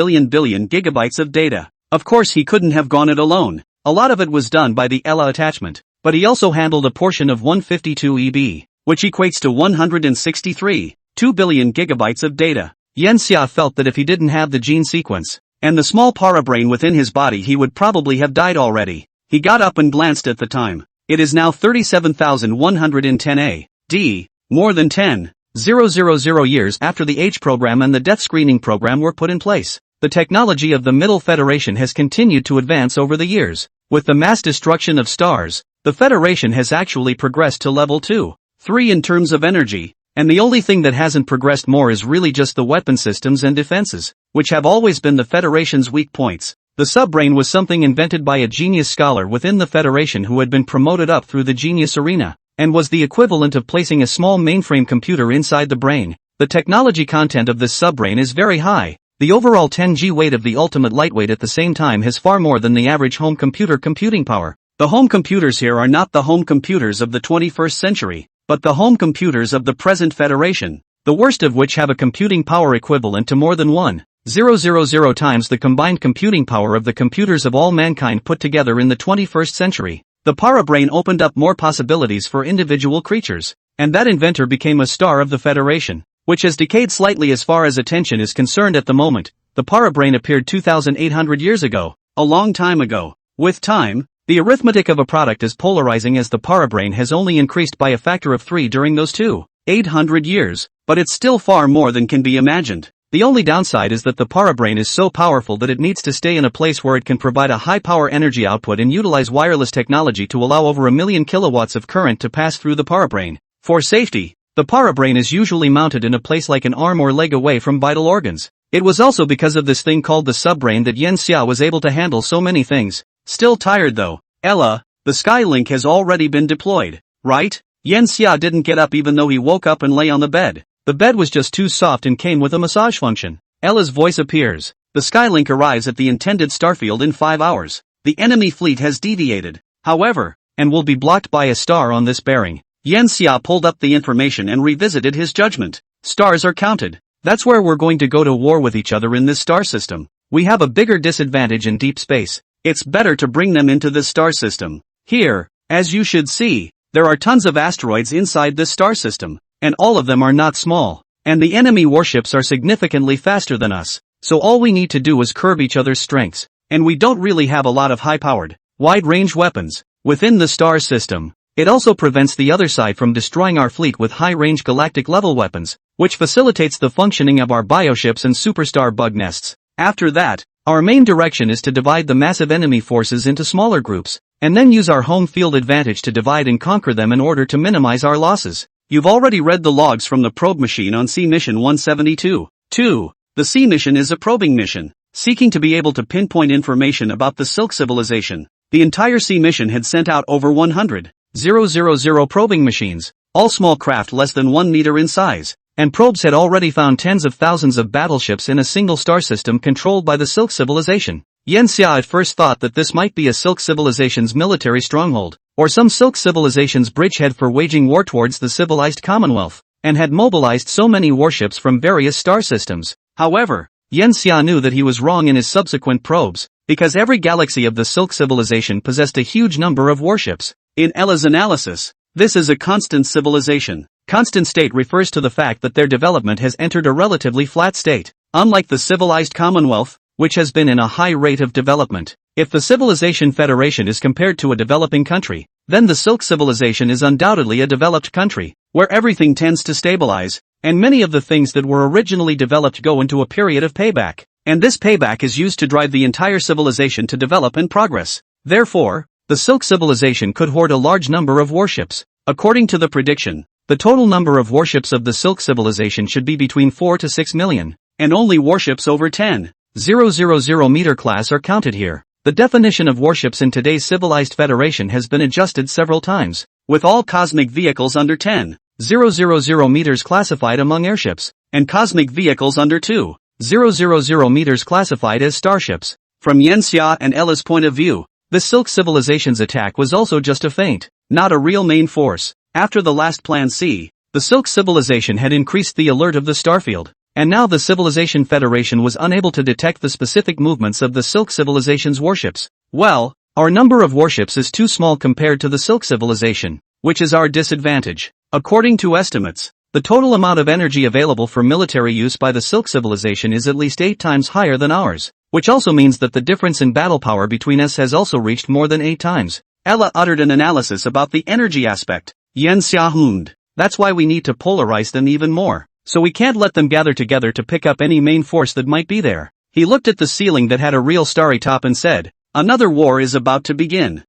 Speaker 1: gigabytes of data. Of course he couldn't have gone it alone. A lot of it was done by the Ella attachment, but he also handled a portion of 152 EB, which equates to 163.2 billion gigabytes of data. Yanxia felt that if he didn't have the gene sequence, and the small parabrain within his body he would probably have died already. He got up and glanced at the time. It is now 37,110 AD, more than 10,000 years after the H program and the death screening program were put in place. The technology of the Middle Federation has continued to advance over the years. With the mass destruction of stars, the Federation has actually progressed to level 2, 3 in terms of energy, and the only thing that hasn't progressed more is really just the weapon systems and defenses, which have always been the Federation's weak points. The subbrain was something invented by a genius scholar within the Federation who had been promoted up through the genius arena, and was the equivalent of placing a small mainframe computer inside the brain. The technology content of this subbrain is very high. The overall 10G weight of the ultimate lightweight at the same time has far more than the average home computer computing power. The home computers here are not the home computers of the 21st century, but the home computers of the present Federation, the worst of which have a computing power equivalent to more than 1,000 times the combined computing power of the computers of all mankind put together in the 21st century. The parabrain opened up more possibilities for individual creatures, and that inventor became a star of the Federation, which has decayed slightly as far as attention is concerned at the moment. The parabrain appeared 2,800 years ago, a long time ago. With time, the arithmetic of a product is polarizing as the parabrain has only increased by a factor of 3 during those 2,800 years, but it's still far more than can be imagined. The only downside is that the parabrain is so powerful that it needs to stay in a place where it can provide a high power energy output and utilize wireless technology to allow over 1 million kilowatts of current to pass through the parabrain. For safety, the parabrain is usually mounted in a place like an arm or leg away from vital organs. It was also because of this thing called the subbrain that Yanxia was able to handle so many things. Still tired though. Ella, the Skylink has already been deployed, right? Yanxia didn't get up even though he woke up and lay on the bed. The bed was just too soft and came with a massage function. Ella's voice appears. The Skylink arrives at the intended starfield in 5 hours. The enemy fleet has deviated, however, and will be blocked by a star on this bearing. Yanxia pulled up the information and revisited his judgment. Stars are counted. That's where we're going to go to war with each other in this star system. We have a bigger disadvantage in deep space. It's better to bring them into this star system. Here, as you should see, there are tons of asteroids inside this star system, and all of them are not small, and the enemy warships are significantly faster than us, so all we need to do is curb each other's strengths, and we don't really have a lot of high-powered, wide-range weapons within the star system. It also prevents the other side from destroying our fleet with high-range galactic-level weapons, which facilitates the functioning of our bioships and superstar bug nests. After that, our main direction is to divide the massive enemy forces into smaller groups, and then use our home field advantage to divide and conquer them in order to minimize our losses. You've already read the logs from the probe machine on Sea Mission 172. 2. The Sea Mission is a probing mission, seeking to be able to pinpoint information about the Silk Civilization. The entire Sea Mission had sent out over 100,000 probing machines, all small craft less than 1 meter in size, and probes had already found tens of thousands of battleships in a single star system controlled by the Silk Civilization. Yanxia at first thought that this might be a Silk Civilization's military stronghold, or some Silk Civilization's bridgehead for waging war towards the civilized Commonwealth, and had mobilized so many warships from various star systems. However, Yanxia knew that he was wrong in his subsequent probes. because every galaxy of the Silk civilization possessed a huge number of warships. In Ella's analysis, this is a constant civilization. Constant state refers to the fact that their development has entered a relatively flat state, unlike the civilized Commonwealth, which has been in a high rate of development. If the Civilization Federation is compared to a developing country, then the Silk civilization is undoubtedly a developed country, where everything tends to stabilize, and many of the things that were originally developed go into a period of payback, and this payback is used to drive the entire civilization to develop and progress. Therefore, the Silk civilization could hoard a large number of warships. According to the prediction, the total number of warships of the Silk civilization should be between 4 to 6 million, and only warships over 10,000 meter class are counted here. The definition of warships in today's civilized federation has been adjusted several times, with all cosmic vehicles under 10,000 meters classified among airships, and cosmic vehicles under 2,000 meters classified as starships. From Yenxia and Ella's point of view, the Silk civilization's attack was also just a feint, not a real main force. After the last Plan C, the Silk civilization had increased the alert of the starfield, and now the Civilization Federation was unable to detect the specific movements of the Silk civilization's warships. Well, our number of warships is too small compared to the Silk civilization, which is our disadvantage. According to estimates, the total amount of energy available for military use by the Silk civilization is at least 8 times higher than ours, which also means that the difference in battle power between us has also reached more than 8 times. Ella uttered an analysis about the energy aspect. Yen Xiahund. That's why we need to polarize them even more, so we can't let them gather together to pick up any main force that might be there. He looked at the ceiling that had a real starry top and said, "Another war is about to begin."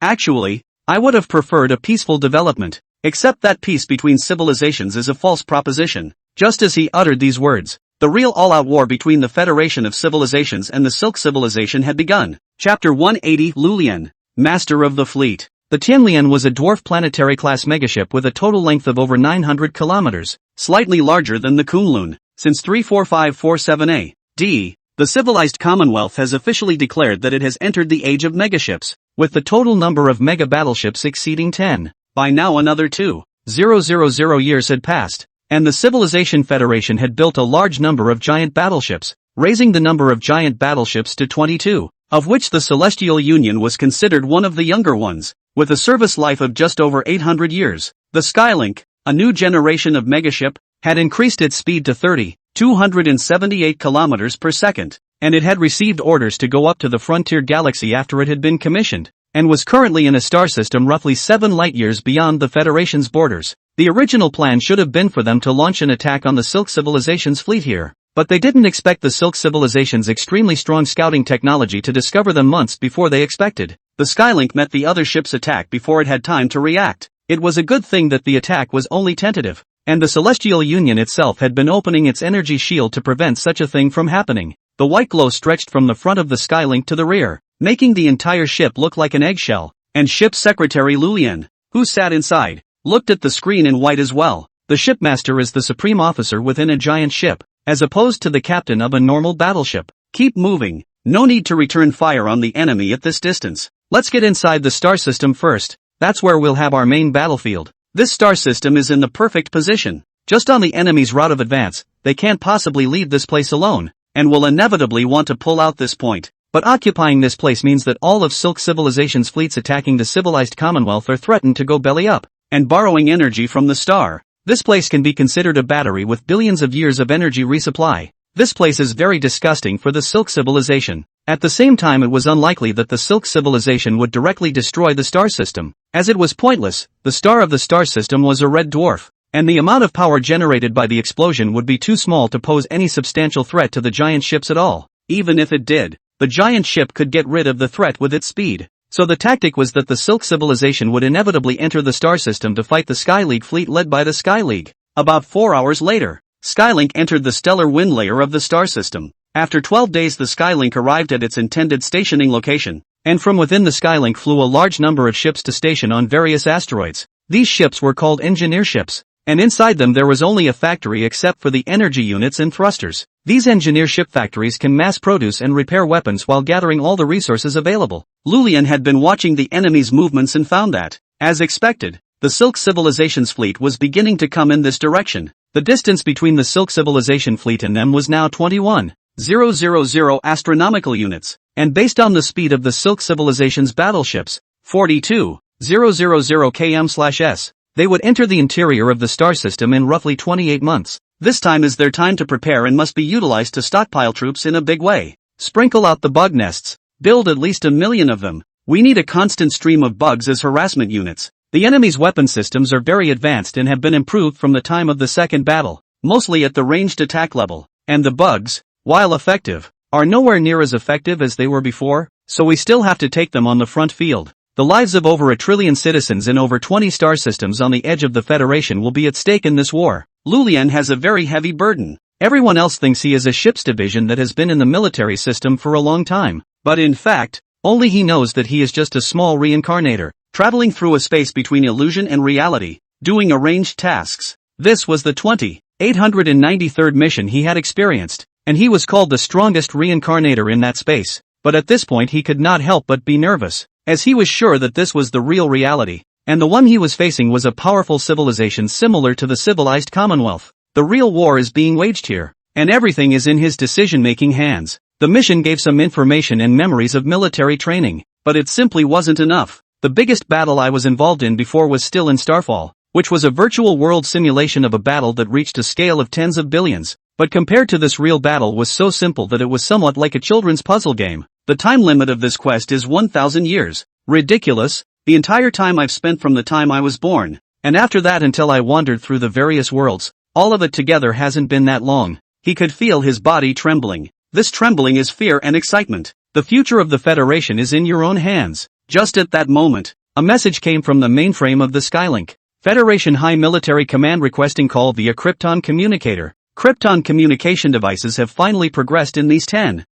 Speaker 1: Actually, I would have preferred a peaceful development, except that peace between civilizations is a false proposition. Just as he uttered these words, the real all-out war between the Federation of Civilizations and the Silk civilization had begun. Chapter 180 Lulian, Master of the Fleet. The Tianlian was a dwarf planetary-class megaship with a total length of over 900 kilometers, slightly larger than the Kunlun. Since 34547 A.D., the civilized Commonwealth has officially declared that it has entered the age of megaships, with the total number of mega battleships exceeding 10. By now another 2,000 years had passed, and the Civilization Federation had built a large number of giant battleships, raising the number of giant battleships to 22, of which the Celestial Union was considered one of the younger ones. With a service life of just over 800 years, the Skylink, a new generation of megaship, had increased its speed to 278 kilometers per second, and it had received orders to go up to the frontier galaxy after it had been commissioned, and was currently in a star system roughly 7 light-years beyond the Federation's borders. The original plan should have been for them to launch an attack on the Silk civilization's fleet here, but they didn't expect the Silk civilization's extremely strong scouting technology to discover them months before they expected. The Skylink met the other ship's attack before it had time to react. It was a good thing that the attack was only tentative, and the Celestial Union itself had been opening its energy shield to prevent such a thing from happening. The white glow stretched from the front of the Skylink to the rear, making the entire ship look like an eggshell, and Ship Secretary Lulian, who sat inside, looked at the screen in white as well. The shipmaster is the supreme officer within a giant ship, as opposed to the captain of a normal battleship. Keep moving. No need to return fire on the enemy at this distance. Let's get inside the star system first. That's where we'll have our main battlefield. This star system is in the perfect position, just on the enemy's route of advance. They can't possibly leave this place alone, and will inevitably want to pull out this point. But occupying this place means that all of Silk civilization's fleets attacking the civilized Commonwealth are threatened to go belly up, and borrowing energy from the star. This place can be considered a battery with billions of years of energy resupply. This place is very disgusting for the Silk civilization. At the same time, it was unlikely that the Silk civilization would directly destroy the star system, as it was pointless. The star of the star system was a red dwarf, and the amount of power generated by the explosion would be too small to pose any substantial threat to the giant ships at all. Even if it did, the giant ship could get rid of the threat with its speed. So the tactic was that the Silk civilization would inevitably enter the star system to fight the Skyleague fleet led by the Skyleague. About 4 hours later, Skylink entered the stellar wind layer of the star system. After 12 days, the Skylink arrived at its intended stationing location, and from within the Skylink flew a large number of ships to station on various asteroids. These ships were called engineer ships, and inside them there was only a factory except for the energy units and thrusters. These engineer ship factories can mass produce and repair weapons while gathering all the resources available. Lulian had been watching the enemy's movements and found that, as expected, the Silk civilization's fleet was beginning to come in this direction. The distance between the Silk civilization fleet and them was now 21,000 000 astronomical units, and based on the speed of the Silk Civilization's battleships, 42,000 km/s, they would enter the interior of the star system in roughly 28 months. This time is their time to prepare and must be utilized to stockpile troops in a big way. Sprinkle out the bug nests, build at least 1 million of them. We need a constant stream of bugs as harassment units. The enemy's weapon systems are very advanced and have been improved from the time of the second battle, mostly at the ranged attack level. And the bugs, while effective, are nowhere near as effective as they were before, so we still have to take them on the front field. The lives of over 1 trillion citizens in over 20 star systems on the edge of the Federation will be at stake in this war. Lulien has a very heavy burden. Everyone else thinks he is a ship's division that has been in the military system for a long time, but in fact, only he knows that he is just a small reincarnator, traveling through a space between illusion and reality, doing arranged tasks. This was the 893rd mission he had experienced, and he was called the strongest reincarnator in that space, but at this point he could not help but be nervous, as he was sure that this was the real reality, and the one he was facing was a powerful civilization similar to the civilized Commonwealth. The real war is being waged here, and everything is in his decision-making hands. The mission gave some information and memories of military training, but it simply wasn't enough. The biggest battle I was involved in before was still in Starfall, which was a virtual world simulation of a battle that reached a scale of tens of billions, but compared to this real battle was so simple that it was somewhat like a children's puzzle game. The time limit of this quest is 1,000 years. Ridiculous, the entire time I've spent from the time I was born, and after that until I wandered through the various worlds, all of it together hasn't been that long. He could feel his body trembling. This trembling is fear and excitement. The future of the Federation is in your own hands. Just at that moment, a message came from the mainframe of the Skylink. Federation High Military Command requesting call via Krypton communicator. Krypton communication devices have finally progressed in these 10,000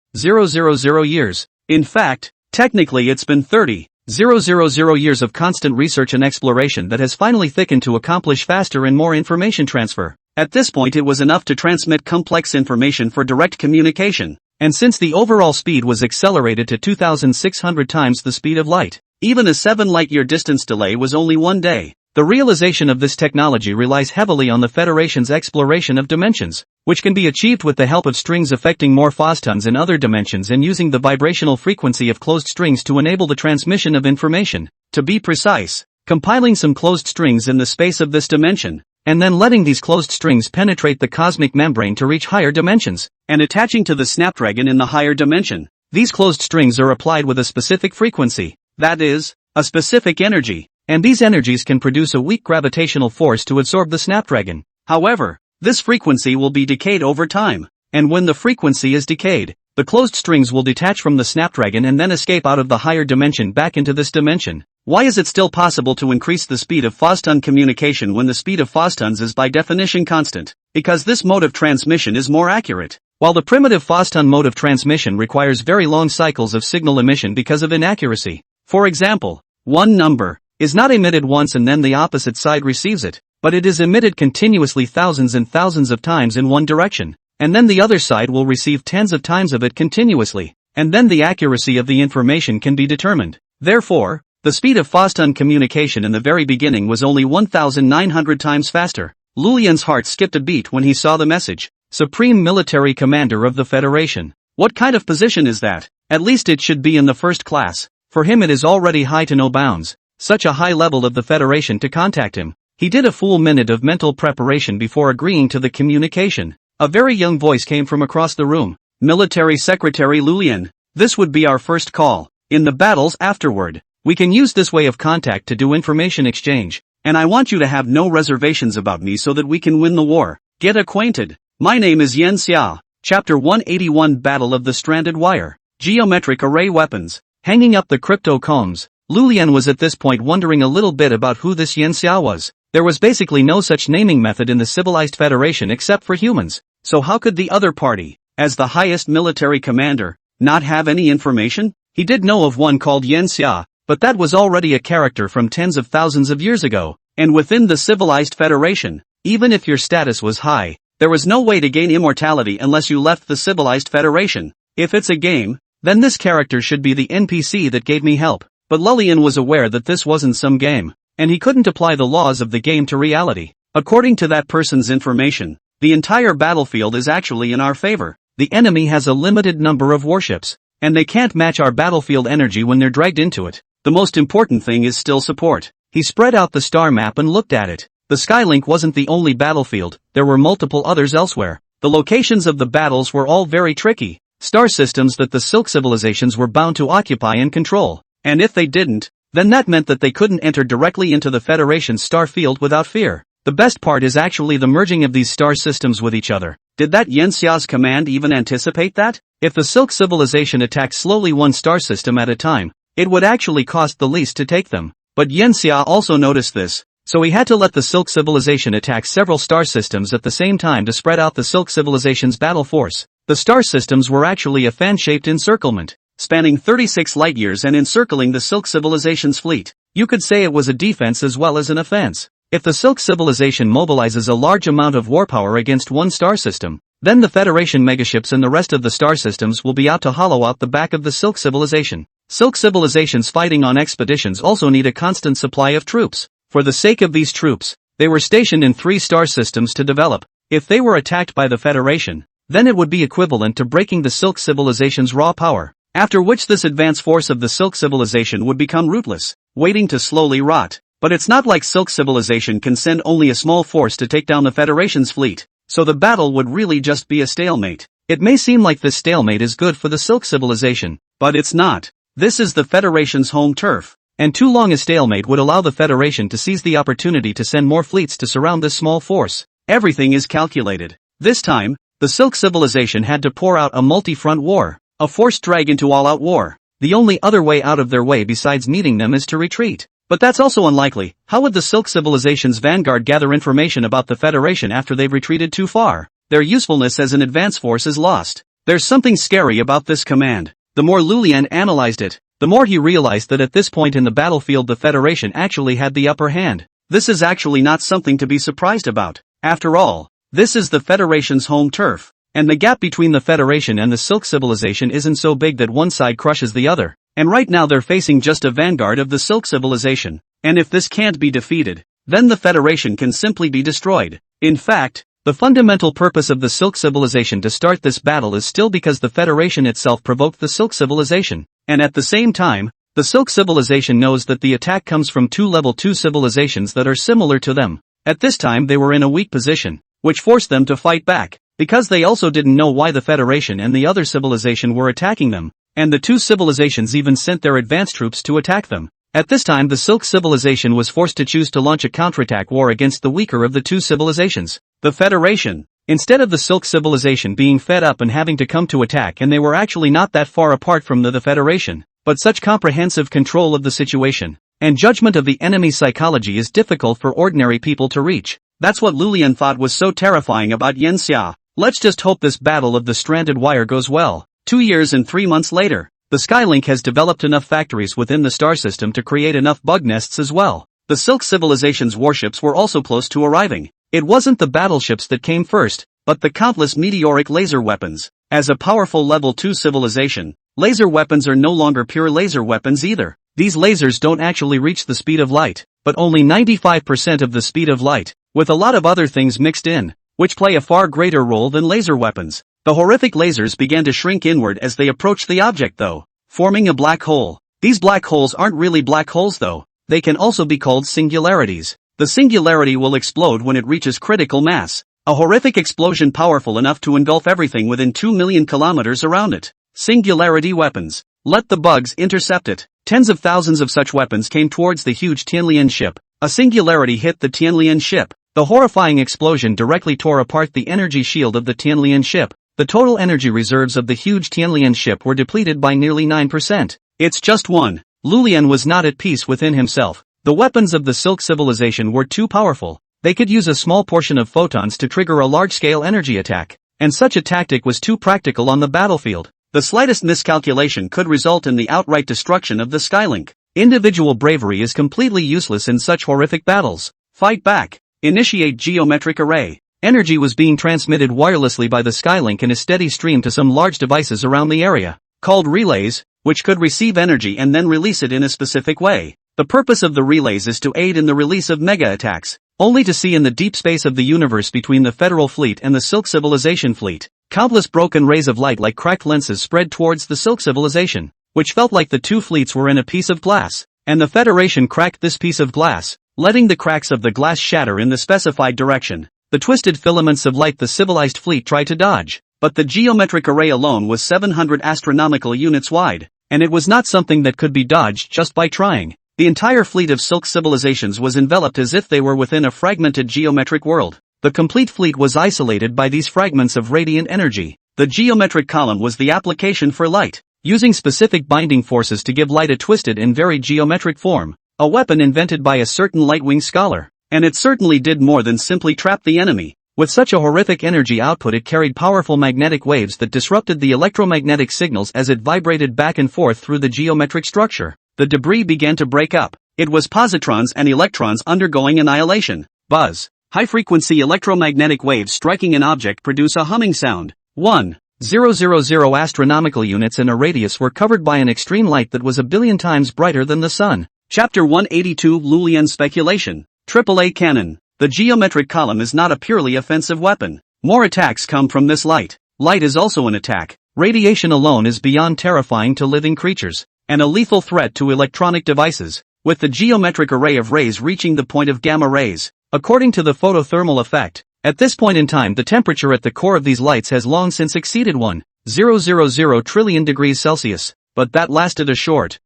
Speaker 1: years. In fact, technically it's been 30,000 years of constant research and exploration that has finally thickened to accomplish faster and more information transfer. At this point it was enough to transmit complex information for direct communication, and since the overall speed was accelerated to 2,600 times the speed of light, even a 7 light-year distance delay was only 1 day. The realization of this technology relies heavily on the Federation's exploration of dimensions, which can be achieved with the help of strings affecting more photons in other dimensions and using the vibrational frequency of closed strings to enable the transmission of information. To be precise, compiling some closed strings in the space of this dimension, and then letting these closed strings penetrate the cosmic membrane to reach higher dimensions, and attaching to the snapdragon in the higher dimension. These closed strings are applied with a specific frequency, that is, a specific energy, and these energies can produce a weak gravitational force to absorb the snapdragon. However, this frequency will be decayed over time, and when the frequency is decayed, the closed strings will detach from the snapdragon and then escape out of the higher dimension back into this dimension. Why is it still possible to increase the speed of photon communication when the speed of photons is by definition constant? Because this mode of transmission is more accurate. While the primitive photon mode of transmission requires very long cycles of signal emission because of inaccuracy. For example, one number is not emitted once and then the opposite side receives it, but it is emitted continuously thousands and thousands of times in one direction, and then the other side will receive tens of times of it continuously, and then the accuracy of the information can be determined. Therefore, the speed of photon communication in the very beginning was only 1,900 times faster. Lulien's heart skipped a beat when he saw the message. Supreme Military Commander of the Federation. What kind of position is that? At least it should be in the first class. For him it is already high to no bounds. Such a high level of the Federation to contact him. He did a full minute of mental preparation before agreeing to the communication. A very young voice came from across the room. Military Secretary Lulien. This would be our first call. In the battles afterward, we can use this way of contact to do information exchange. And I want you to have no reservations about me so that we can win the war. Get acquainted. My name is Yen Xia. Chapter 181 Battle of the Stranded Wire. Geometric Array Weapons. Hanging up the crypto combs. Lulien was at this point wondering a little bit about who this Yen Xia was. There was basically no such naming method in the civilized Federation except for humans. So how could the other party, as the highest military commander, not have any information? He did know of one called Yen Xia, but that was already a character from tens of thousands of years ago, and within the civilized Federation, even if your status was high, there was no way to gain immortality unless you left the civilized Federation. If it's a game, then this character should be the NPC that gave me help. But Lulien was aware that this wasn't some game, and he couldn't apply the laws of the game to reality. According to that person's information, the entire battlefield is actually in our favor. the enemy has a limited number of warships, and they can't match our battlefield energy when they're dragged into it. The most important thing is still support. He spread out the star map and looked at it. The Skylink wasn't the only battlefield, there were multiple others elsewhere. The locations of the battles were all very tricky, star systems that the Silk civilizations were bound to occupy and control. And if they didn't, then that meant that they couldn't enter directly into the Federation's star field without fear. The best part is actually the merging of these star systems with each other. Did that Yenxia's command even anticipate that? If the Silk civilization attacked slowly one star system at a time, it would actually cost the least to take them. But Yenxia also noticed this, so he had to let the Silk civilization attack several star systems at the same time to spread out the Silk civilization's battle force. The star systems were actually a fan-shaped encirclement, spanning 36 light-years and encircling the Silk civilization's fleet. You could say it was a defense as well as an offense. If the Silk civilization mobilizes a large amount of warpower against one star system, then the Federation megaships and the rest of the star systems will be out to hollow out the back of the Silk civilization. Silk civilizations fighting on expeditions also need a constant supply of troops. For the sake of these troops, they were stationed in 3 star systems to develop. If they were attacked by the Federation, then it would be equivalent to breaking the Silk civilization's raw power, after which this advance force of the Silk civilization would become rootless, waiting to slowly rot. But it's not like Silk civilization can send only a small force to take down the Federation's fleet, so the battle would really just be a stalemate. It may seem like this stalemate is good for the Silk civilization, but it's not. This is the Federation's home turf, and too long a stalemate would allow the Federation to seize the opportunity to send more fleets to surround this small force. Everything is calculated. This time, the Silk civilization had to pour out a multi-front war, a forced drag into all-out war. The only other way out of their way besides meeting them is to retreat. But that's also unlikely. How would the Silk civilization's vanguard gather information about the Federation after they've retreated too far? Their usefulness as an advance force is lost. There's something scary about this command. The more Lulian analyzed it, the more he realized that at this point in the battlefield the Federation actually had the upper hand. This is actually not something to be surprised about. After all, this is the Federation's home turf, and the gap between the Federation and the Silk civilization isn't so big that one side crushes the other. And right now they're facing just a vanguard of the Silk civilization, and if this can't be defeated, then the Federation can simply be destroyed. In fact, the fundamental purpose of the Silk civilization to start this battle is still because the Federation itself provoked the Silk civilization, and at the same time, the Silk civilization knows that the attack comes from 2 level 2 civilizations that are similar to them. At this time they were in a weak position, which forced them to fight back, because they also didn't know why the Federation and the other civilization were attacking them. And the 2 civilizations even sent their advance troops to attack them. At this time the Silk civilization was forced to choose to launch a counterattack war against the weaker of the 2 civilizations, the Federation. Instead of the Silk civilization being fed up and having to come to attack, and they were actually not that far apart from the Federation, but such comprehensive control of the situation and judgment of the enemy psychology is difficult for ordinary people to reach. That's what Lulian thought was so terrifying about Yenxia. Let's just hope this battle of the stranded wire goes well. 2 years and 3 months later, the Skylink has developed enough factories within the star system to create enough bug nests as well. The Silk civilization's warships were also close to arriving. It wasn't the battleships that came first, but the countless meteoric laser weapons. As a powerful level 2 civilization, laser weapons are no longer pure laser weapons either. These lasers don't actually reach the speed of light, but only 95% of the speed of light, with a lot of other things mixed in, which play a far greater role than laser weapons. The horrific lasers began to shrink inward as they approached the object though, forming a black hole. These black holes aren't really black holes though, they can also be called singularities. The singularity will explode when it reaches critical mass, a horrific explosion powerful enough to engulf everything within 2 million kilometers around it. Singularity weapons. Let the bugs intercept it. Tens of thousands of such weapons came towards the huge Tianlian ship. A singularity hit the Tianlian ship. The horrifying explosion directly tore apart the energy shield of the Tianlian ship. The total energy reserves of the huge Tianlian ship were depleted by nearly 9%. It's just one. Lulian was not at peace within himself. The weapons of the Silk civilization were too powerful. They could use a small portion of photons to trigger a large-scale energy attack, and such a tactic was too practical on the battlefield. The slightest miscalculation could result in the outright destruction of the Skylink. Individual bravery is completely useless in such horrific battles. Fight back. Initiate geometric array. Energy was being transmitted wirelessly by the Skylink in a steady stream to some large devices around the area, called relays, which could receive energy and then release it in a specific way. The purpose of the relays is to aid in the release of mega attacks, only to see in the deep space of the universe between the Federal Fleet and the Silk Civilization Fleet. Countless broken rays of light like cracked lenses spread towards the Silk civilization, which felt like the two fleets were in a piece of glass, and the Federation cracked this piece of glass, letting the cracks of the glass shatter in the specified direction. The twisted filaments of light the civilized fleet tried to dodge, but the geometric array alone was 700 astronomical units wide, and it was not something that could be dodged just by trying. The entire fleet of Silk civilizations was enveloped as if they were within a fragmented geometric world. The complete fleet was isolated by these fragments of radiant energy. The geometric column was the application for light, using specific binding forces to give light a twisted and very geometric form, a weapon invented by a certain light-wing scholar. And it certainly did more than simply trap the enemy. With such a horrific energy output, it carried powerful magnetic waves that disrupted the electromagnetic signals as it vibrated back and forth through the geometric structure. The debris began to break up. It was positrons and electrons undergoing annihilation. Buzz. High-frequency electromagnetic waves striking an object produce a humming sound. 1,000 astronomical units in a radius were covered by an extreme light that was a billion times brighter than the sun. Chapter 182 Lulian Speculation. AAA Cannon. The geometric column is not a purely offensive weapon. More attacks come from this light. Light is also an attack. Radiation alone is beyond terrifying to living creatures, and a lethal threat to electronic devices, with the geometric array of rays reaching the point of gamma rays. According to the photothermal effect, at this point in time the temperature at the core of these lights has long since exceeded 1,000 trillion degrees Celsius, but that lasted a short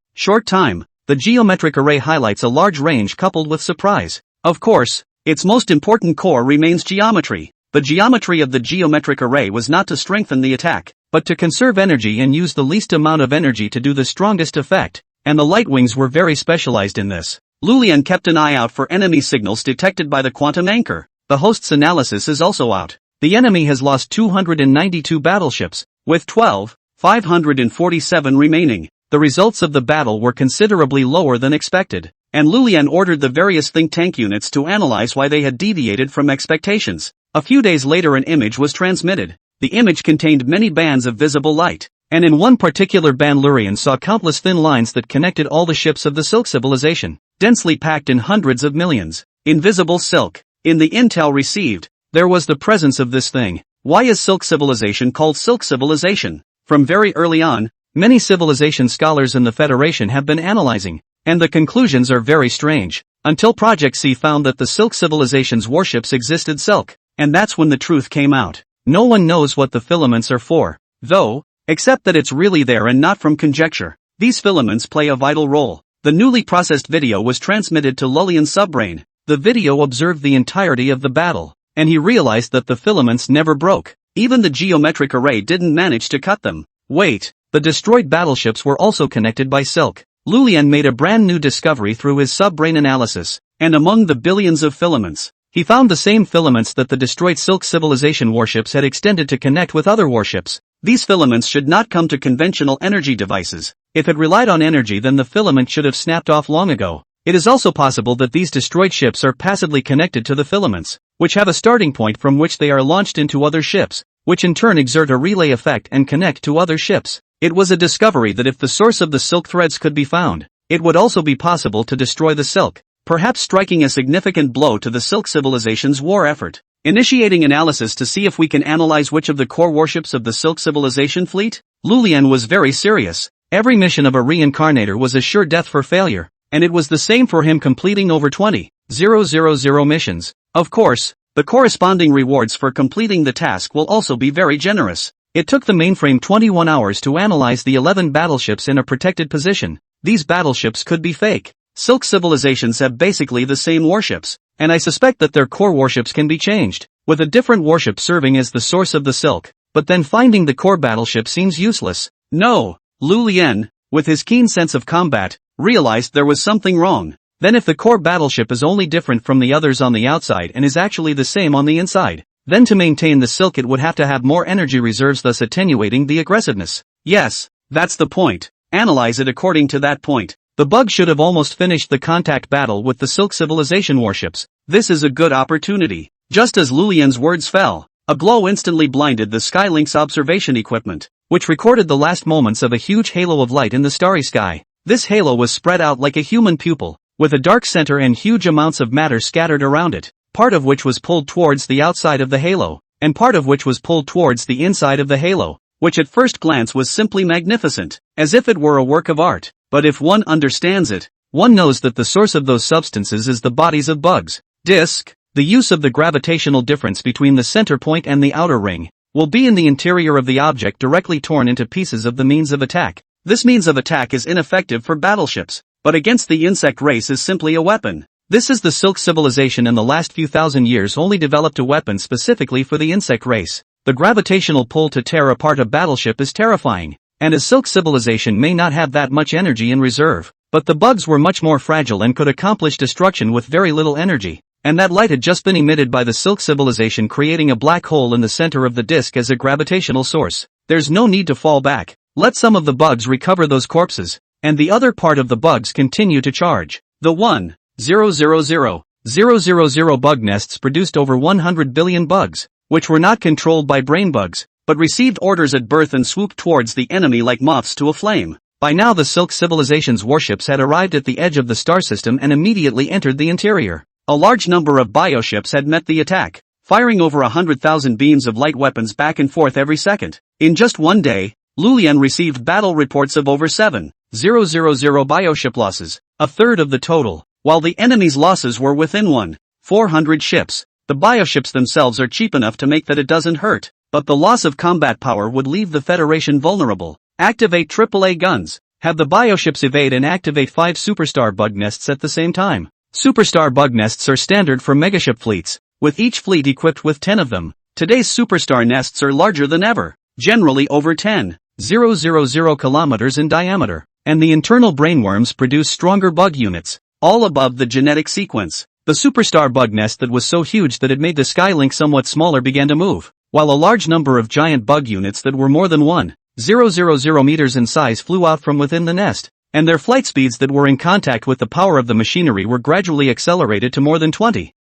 Speaker 1: time. The geometric array highlights a large range coupled with surprise. Of course, its most important core remains geometry. The geometry of the geometric array was not to strengthen the attack, but to conserve energy and use the least amount of energy to do the strongest effect, and the light wings were very specialized in this. Lulian kept an eye out for enemy signals detected by the quantum anchor. The host's analysis is also out. The enemy has lost 292 battleships, with 547 remaining. The results of the battle were considerably lower than expected, and Lulian ordered the various think tank units to analyze why they had deviated from expectations. A few days later an image was transmitted. The image contained many bands of visible light, and in one particular band Lulian saw countless thin lines that connected all the ships of the Silk civilization, densely packed in hundreds of millions. Invisible silk. In the intel received, there was the presence of this thing. Why is Silk civilization called Silk civilization? From very early on, many civilization scholars in the Federation have been analyzing, and the conclusions are very strange, until Project C found that the Silk civilization's warships existed silk, and that's when the truth came out. No one knows what the filaments are for, though, except that it's really there and not from conjecture. These filaments play a vital role. The newly processed video was transmitted to Lulian's subbrain. The video observed the entirety of the battle, and he realized that the filaments never broke. Even the geometric array didn't manage to cut them. Wait. The destroyed battleships were also connected by silk. Lulian made a brand new discovery through his subbrain analysis, and among the billions of filaments, he found the same filaments that the destroyed Silk civilization warships had extended to connect with other warships. These filaments should not come to conventional energy devices. If it relied on energy, then the filament should have snapped off long ago. It is also possible that these destroyed ships are passively connected to the filaments, which have a starting point from which they are launched into other ships, which in turn exert a relay effect and connect to other ships. It was a discovery that if the source of the silk threads could be found, it would also be possible to destroy the silk, perhaps striking a significant blow to the Silk civilization's war effort. Initiating analysis to see if we can analyze which of the core warships of the Silk civilization fleet? Lulian was very serious. Every mission of a reincarnator was a sure death for failure, and it was the same for him completing over 20,000 missions. Of course, the corresponding rewards for completing the task will also be very generous. It took the mainframe 21 hours to analyze the 11 battleships in a protected position. These battleships could be fake. Silk civilizations have basically the same warships, and I suspect that their core warships can be changed, with a different warship serving as the source of the silk. But then finding the core battleship seems useless. No, Lulian, with his keen sense of combat, realized there was something wrong. Then if the core battleship is only different from the others on the outside and is actually the same on the inside, then to maintain the silk it would have to have more energy reserves, thus attenuating the aggressiveness. Yes, that's the point. Analyze it according to that point. The bug should have almost finished the contact battle with the Silk civilization warships. This is a good opportunity. Just as Lulian's words fell, a glow instantly blinded the Skylink's observation equipment, which recorded the last moments of a huge halo of light in the starry sky. This halo was spread out like a human pupil, with a dark center and huge amounts of matter scattered around it, part of which was pulled towards the outside of the halo. and part of which was pulled towards the inside of the halo, which at first glance was simply magnificent, as if it were a work of art. But if one understands it, one knows that the source of those substances is the bodies of bugs. Disk, the use of the gravitational difference between the center point and the outer ring, will be in the interior of the object directly torn into pieces of the means of attack. This means of attack is ineffective for battleships, but against the insect race is simply a weapon. This is the Silk civilization in the last few thousand years only developed a weapon specifically for the insect race. The gravitational pull to tear apart a battleship is terrifying, and a Silk civilization may not have that much energy in reserve, but the bugs were much more fragile and could accomplish destruction with very little energy. And that light had just been emitted by the Silk civilization, creating a black hole in the center of the disk as a gravitational source. There's no need to fall back. Let some of the bugs recover those corpses, and the other part of the bugs continue to charge. The 1,000,000 bug nests produced over 100 billion bugs, which were not controlled by brain bugs, but received orders at birth and swooped towards the enemy like moths to a flame. By now the Silk civilization's warships had arrived at the edge of the star system and immediately entered the interior. A large number of bioships had met the attack, firing over 100,000 beams of light weapons back and forth every second. In just one day, Lulian received battle reports of over 7,000 bioship losses, a third of the total, while the enemy's losses were within 1,400 ships. The bioships themselves are cheap enough to make that it doesn't hurt, but the loss of combat power would leave the Federation vulnerable. Activate AAA guns. Have the bioships evade and activate 5 superstar bug nests at the same time. Superstar bug nests are standard for megaship fleets, with each fleet equipped with 10 of them. Today's superstar nests are larger than ever, generally over 10,000 kilometers in diameter, and the internal brainworms produce stronger bug units, all above the genetic sequence. The superstar bug nest that was so huge that it made the Skylink somewhat smaller began to move, while a large number of giant bug units that were more than 1,000 meters in size flew out from within the nest, and their flight speeds that were in contact with the power of the machinery were gradually accelerated to more than 20,000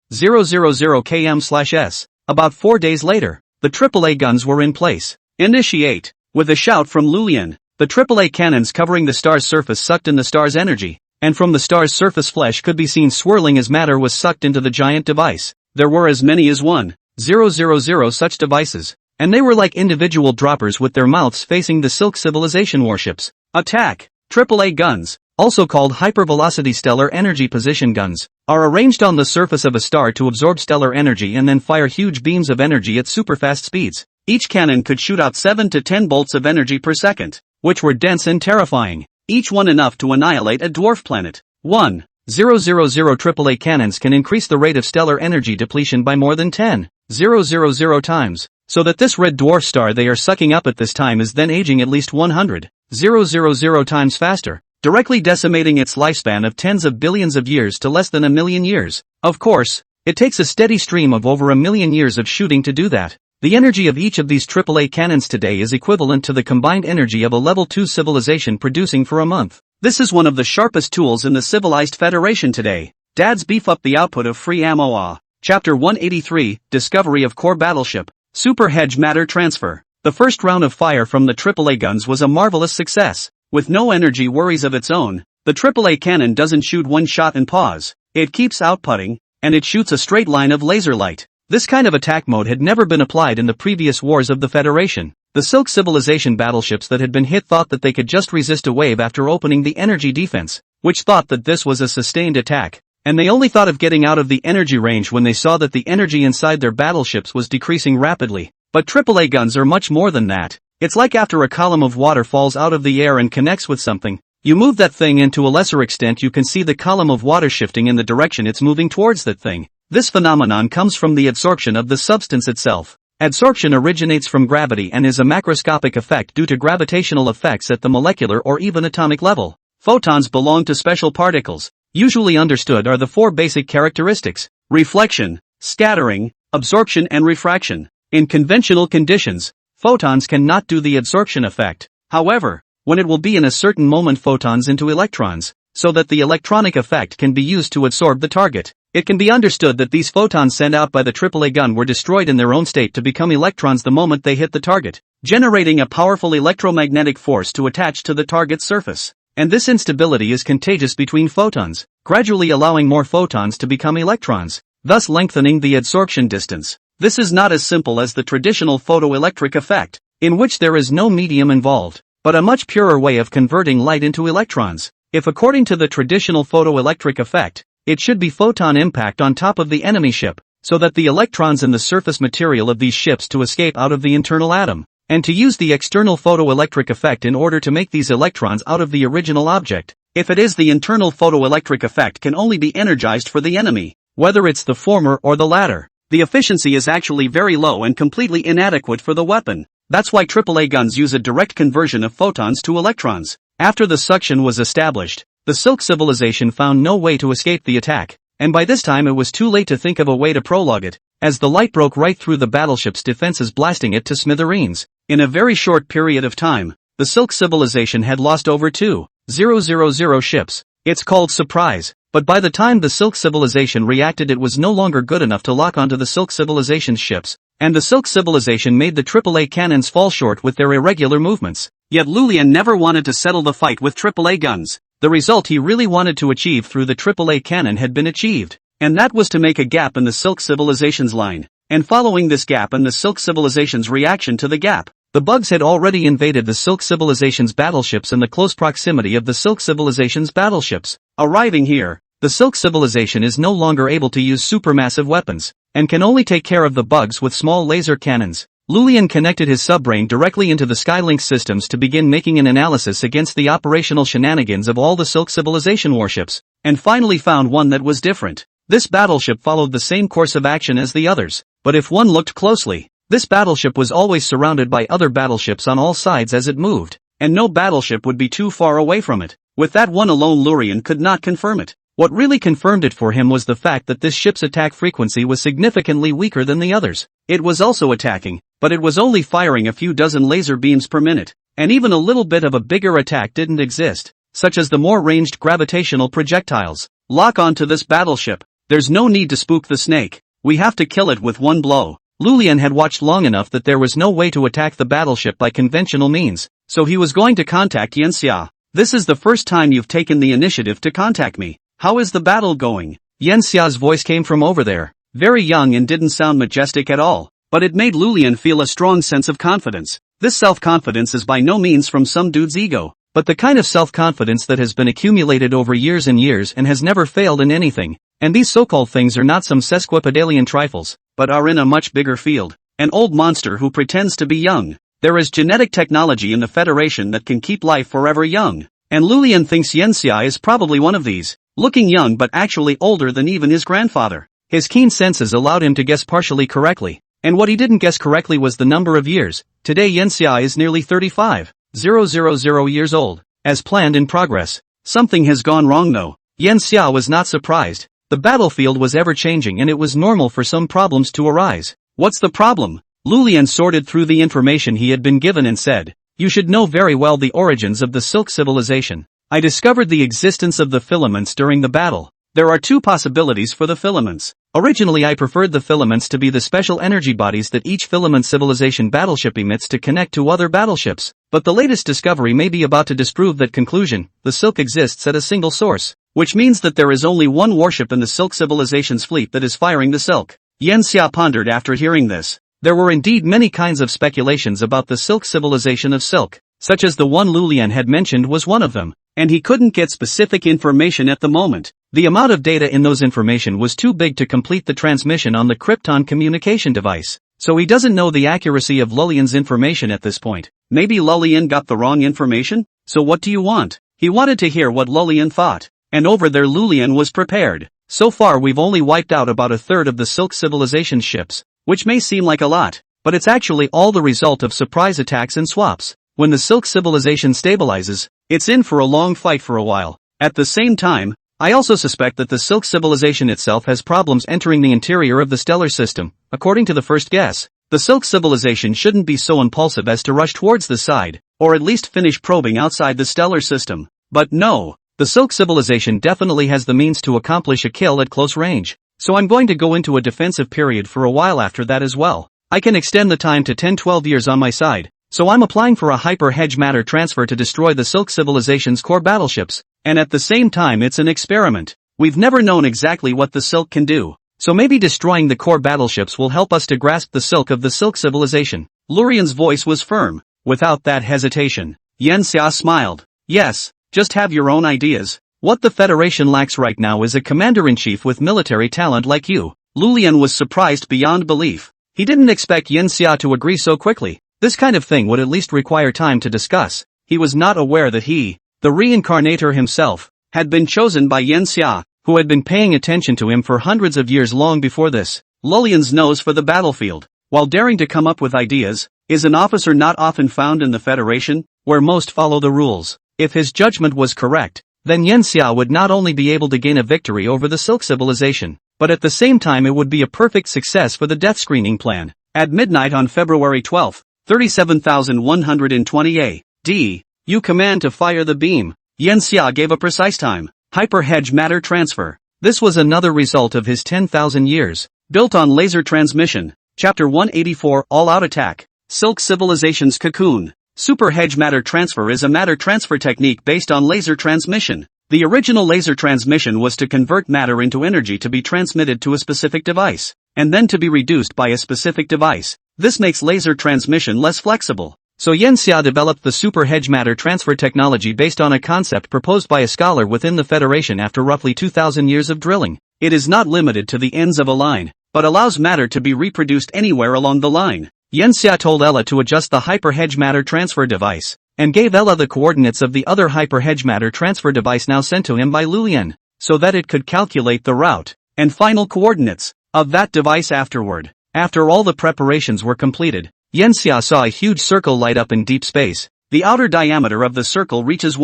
Speaker 1: km/s. About 4 days later, the AAA guns were in place. Initiate! With a shout from Lulian, the AAA cannons covering the star's surface sucked in the star's energy, and from the star's surface flesh could be seen swirling as matter was sucked into the giant device. There were as many as 1,000 such devices, and they were like individual droppers with their mouths facing the Silk civilization warships. Attack! AAA guns, also called hypervelocity stellar energy position guns, are arranged on the surface of a star to absorb stellar energy and then fire huge beams of energy at superfast speeds. Each cannon could shoot out 7 to 10 bolts of energy per second, which were dense and terrifying, each one enough to annihilate a dwarf planet. 1,000 AAA cannons can increase the rate of stellar energy depletion by more than 10,000 times, so that this red dwarf star they are sucking up at this time is then aging at least 100,000 times faster, directly decimating its lifespan of tens of billions of years to less than 1 million years. Of course, it takes a steady stream of over 1 million years of shooting to do that. The energy of each of these AAA cannons today is equivalent to the combined energy of a level 2 civilization producing for a month. This is one of the sharpest tools in the civilized Federation today. Dads beef up the output of free ammo. Chapter 183, Discovery of Core Battleship, Super Hedge Matter Transfer. The first round of fire from the AAA guns was a marvelous success. With no energy worries of its own, the AAA cannon doesn't shoot one shot and pause. It keeps outputting, and it shoots a straight line of laser light. This kind of attack mode had never been applied in the previous wars of the Federation. The Silk civilization battleships that had been hit thought that they could just resist a wave after opening the energy defense, which thought that this was a sustained attack, and they only thought of getting out of the energy range when they saw that the energy inside their battleships was decreasing rapidly. But AAA guns are much more than that. It's like after a column of water falls out of the air and connects with something, you move that thing and to a lesser extent you can see the column of water shifting in the direction it's moving towards that thing. This phenomenon comes from the adsorption of the substance itself. Adsorption originates from gravity and is a macroscopic effect due to gravitational effects at the molecular or even atomic level. Photons belong to special particles. Usually understood are the 4 basic characteristics: reflection, scattering, absorption and refraction. In conventional conditions, photons cannot do the adsorption effect. However, when it will be in a certain moment photons into electrons, so that the electronic effect can be used to adsorb the target. It can be understood that these photons sent out by the AAA gun were destroyed in their own state to become electrons the moment they hit the target, generating a powerful electromagnetic force to attach to the target's surface. And this instability is contagious between photons, gradually allowing more photons to become electrons, thus lengthening the adsorption distance. This is not as simple as the traditional photoelectric effect, in which there is no medium involved, but a much purer way of converting light into electrons. If according to the traditional photoelectric effect, it should be photon impact on top of the enemy ship, so that the electrons in the surface material of these ships to escape out of the internal atom, and to use the external photoelectric effect in order to make these electrons out of the original object. If it is the internal photoelectric effect can only be energized for the enemy, whether it's the former or the latter. The efficiency is actually very low and completely inadequate for the weapon. That's why AAA guns use a direct conversion of photons to electrons. After the suction was established, the Silk civilization found no way to escape the attack, and by this time it was too late to think of a way to prologue it, as the light broke right through the battleship's defenses, blasting it to smithereens. In a very short period of time, the Silk civilization had lost over 2,000 ships. It's called surprise, but by the time the Silk civilization reacted it was no longer good enough to lock onto the Silk civilization's ships, and the Silk civilization made the AAA cannons fall short with their irregular movements. Yet Lulian never wanted to settle the fight with AAA guns. The result he really wanted to achieve through the AAA cannon had been achieved, and that was to make a gap in the Silk civilization's line. And following this gap and the Silk civilization's reaction to the gap, the bugs had already invaded the Silk civilization's battleships in the close proximity of the Silk civilization's battleships. Arriving here, the Silk civilization is no longer able to use supermassive weapons, and can only take care of the bugs with small laser cannons. Lulian connected his subbrain directly into the Skylink systems to begin making an analysis against the operational shenanigans of all the Silk civilization warships, and finally found one that was different. This battleship followed the same course of action as the others, but if one looked closely, this battleship was always surrounded by other battleships on all sides as it moved, and no battleship would be too far away from it. With that one alone Lulian could not confirm it. What really confirmed it for him was the fact that this ship's attack frequency was significantly weaker than the others. It was also attacking, but it was only firing a few dozen laser beams per minute, and even a little bit of a bigger attack didn't exist, such as the more ranged gravitational projectiles. Lock on to this battleship. There's no need to spook the snake. We have to kill it with one blow. Lulian had watched long enough that there was no way to attack the battleship by conventional means, so he was going to contact Yanxia. This is the first time you've taken the initiative to contact me. How is the battle going? Yanxia's voice came from over there, very young and didn't sound majestic at all, but it made Lulian feel a strong sense of confidence. This self-confidence is by no means from some dude's ego, but the kind of self-confidence that has been accumulated over years and years and has never failed in anything. And these so-called things are not some sesquipedalian trifles, but are in a much bigger field. An old monster who pretends to be young. There is genetic technology in the Federation that can keep life forever young, and Lulian thinks Yanxia is probably one of these, looking young but actually older than even his grandfather. His keen senses allowed him to guess partially correctly, and what he didn't guess correctly was the number of years. Today Yanxia is nearly 35,000 years old, as planned in progress. Something has gone wrong though. Yanxia was not surprised. The battlefield was ever-changing and it was normal for some problems to arise. What's the problem? Lulian sorted through the information he had been given and said, "You should know very well the origins of the Silk civilization. I discovered the existence of the filaments during the battle. There are two possibilities for the filaments. Originally I preferred the filaments to be the special energy bodies that each filament civilization battleship emits to connect to other battleships, but the latest discovery may be about to disprove that conclusion. The Silk exists at a single source, which means that there is only one warship in the Silk civilization's fleet that is firing the Silk." Yanxia pondered after hearing this. There were indeed many kinds of speculations about the Silk civilization of Silk, such as the one Lulian had mentioned was one of them, and he couldn't get specific information at the moment. The amount of data in those information was too big to complete the transmission on the Krypton communication device, so he doesn't know the accuracy of Lulian's information at this point. Maybe Lulian got the wrong information? So what do you want? He wanted to hear what Lulian thought, and over there Lulian was prepared. So far we've only wiped out about a third of the Silk civilization ships, which may seem like a lot, but it's actually all the result of surprise attacks and swaps. When the Silk civilization stabilizes, it's in for a long fight for a while. At the same time, I also suspect that the Silk civilization itself has problems entering the interior of the stellar system. According to the first guess, the Silk civilization shouldn't be so impulsive as to rush towards the side, or at least finish probing outside the stellar system. But no, the Silk civilization definitely has the means to accomplish a kill at close range, so I'm going to go into a defensive period for a while after that as well. I can extend the time to 10-12 years on my side, so I'm applying for a hyper-hedge matter transfer to destroy the Silk civilization's core battleships, and at the same time it's an experiment. We've never known exactly what the Silk can do, so maybe destroying the core battleships will help us to grasp the silk of the Silk civilization. Lurian's voice was firm. Without that hesitation, Yanxia smiled. Yes, just have your own ideas. What the Federation lacks right now is a commander-in-chief with military talent like you. Lulian was surprised beyond belief. He didn't expect Yanxia to agree so quickly. This kind of thing would at least require time to discuss. He was not aware that he, the reincarnator himself, had been chosen by Yanxia, who had been paying attention to him for hundreds of years long before this. Lulian's nose for the battlefield, while daring to come up with ideas, is an officer not often found in the Federation, where most follow the rules. If his judgment was correct, then Yanxia would not only be able to gain a victory over the Silk civilization, but at the same time it would be a perfect success for the death screening plan. At midnight on February 12, 37,120 A.D., you command to fire the beam. Yanxia gave a precise time. Hyper-hedge matter transfer. This was another result of his 10,000 years. Built on laser transmission. Chapter 184 All-Out Attack. Silk Civilization's Cocoon. Super hedge matter transfer is a matter transfer technique based on laser transmission. The original laser transmission was to convert matter into energy to be transmitted to a specific device, and then to be reduced by a specific device. This makes laser transmission less flexible. So Yanxia developed the super hedge matter transfer technology based on a concept proposed by a scholar within the Federation after roughly 2,000 years of drilling. It is not limited to the ends of a line, but allows matter to be reproduced anywhere along the line. Yanxia told Ella to adjust the hyper hedge matter transfer device, and gave Ella the coordinates of the other hyper hedge matter transfer device now sent to him by Lulian, so that it could calculate the route and final coordinates of that device afterward. After all the preparations were completed, Yanxia saw a huge circle light up in deep space. The outer diameter of the circle reaches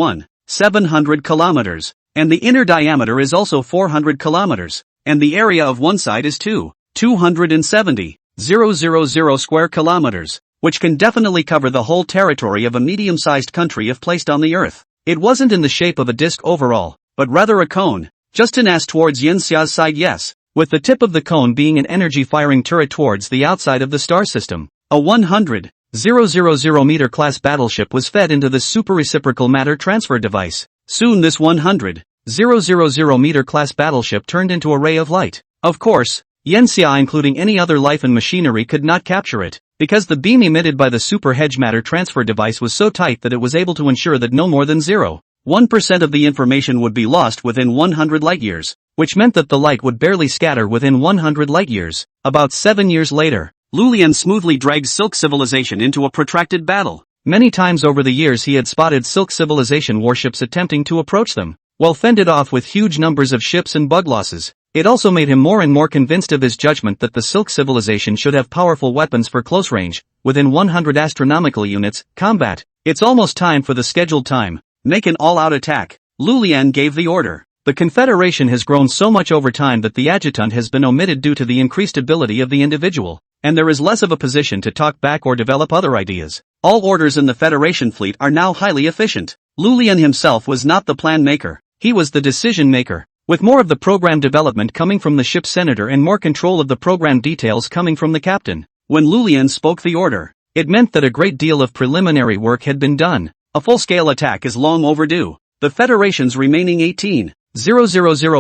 Speaker 1: 700 kilometers, and the inner diameter is also 400 kilometers, and the area of one side is 270,000 square kilometers, which can definitely cover the whole territory of a medium-sized country if placed on the Earth. It wasn't in the shape of a disc overall, but rather a cone. just an ass towards Yanxia's side, yes, with the tip of the cone being an energy-firing turret towards the outside of the star system. A 100,000 meter class battleship was fed into this super reciprocal matter transfer device. Soon this 100,000 meter class battleship turned into a ray of light. Of course, Yanxia, including any other life and machinery, could not capture it, because the beam emitted by the super hedge matter transfer device was so tight that it was able to ensure that no more than 0.1% of the information would be lost within 100 light-years, which meant that the light would barely scatter within 100 light-years. About 7 years later, Lulian smoothly dragged Silk Civilization into a protracted battle. Many times over the years he had spotted Silk Civilization warships attempting to approach them, while fended off with huge numbers of ships and bug losses. It also made him more and more convinced of his judgment that the Silk Civilization should have powerful weapons for close range, within 100 astronomical units, combat. It's almost time for the scheduled time. Make an all-out attack. Lulian gave the order. The Confederation has grown so much over time that the adjutant has been omitted due to the increased ability of the individual, and there is less of a position to talk back or develop other ideas. All orders in the Federation fleet are now highly efficient. Lulian himself was not the plan maker. He was the decision maker, with more of the program development coming from the ship's senator and more control of the program details coming from the captain. When Lulian spoke the order, it meant that a great deal of preliminary work had been done. A full-scale attack is long overdue. The Federation's remaining 18,000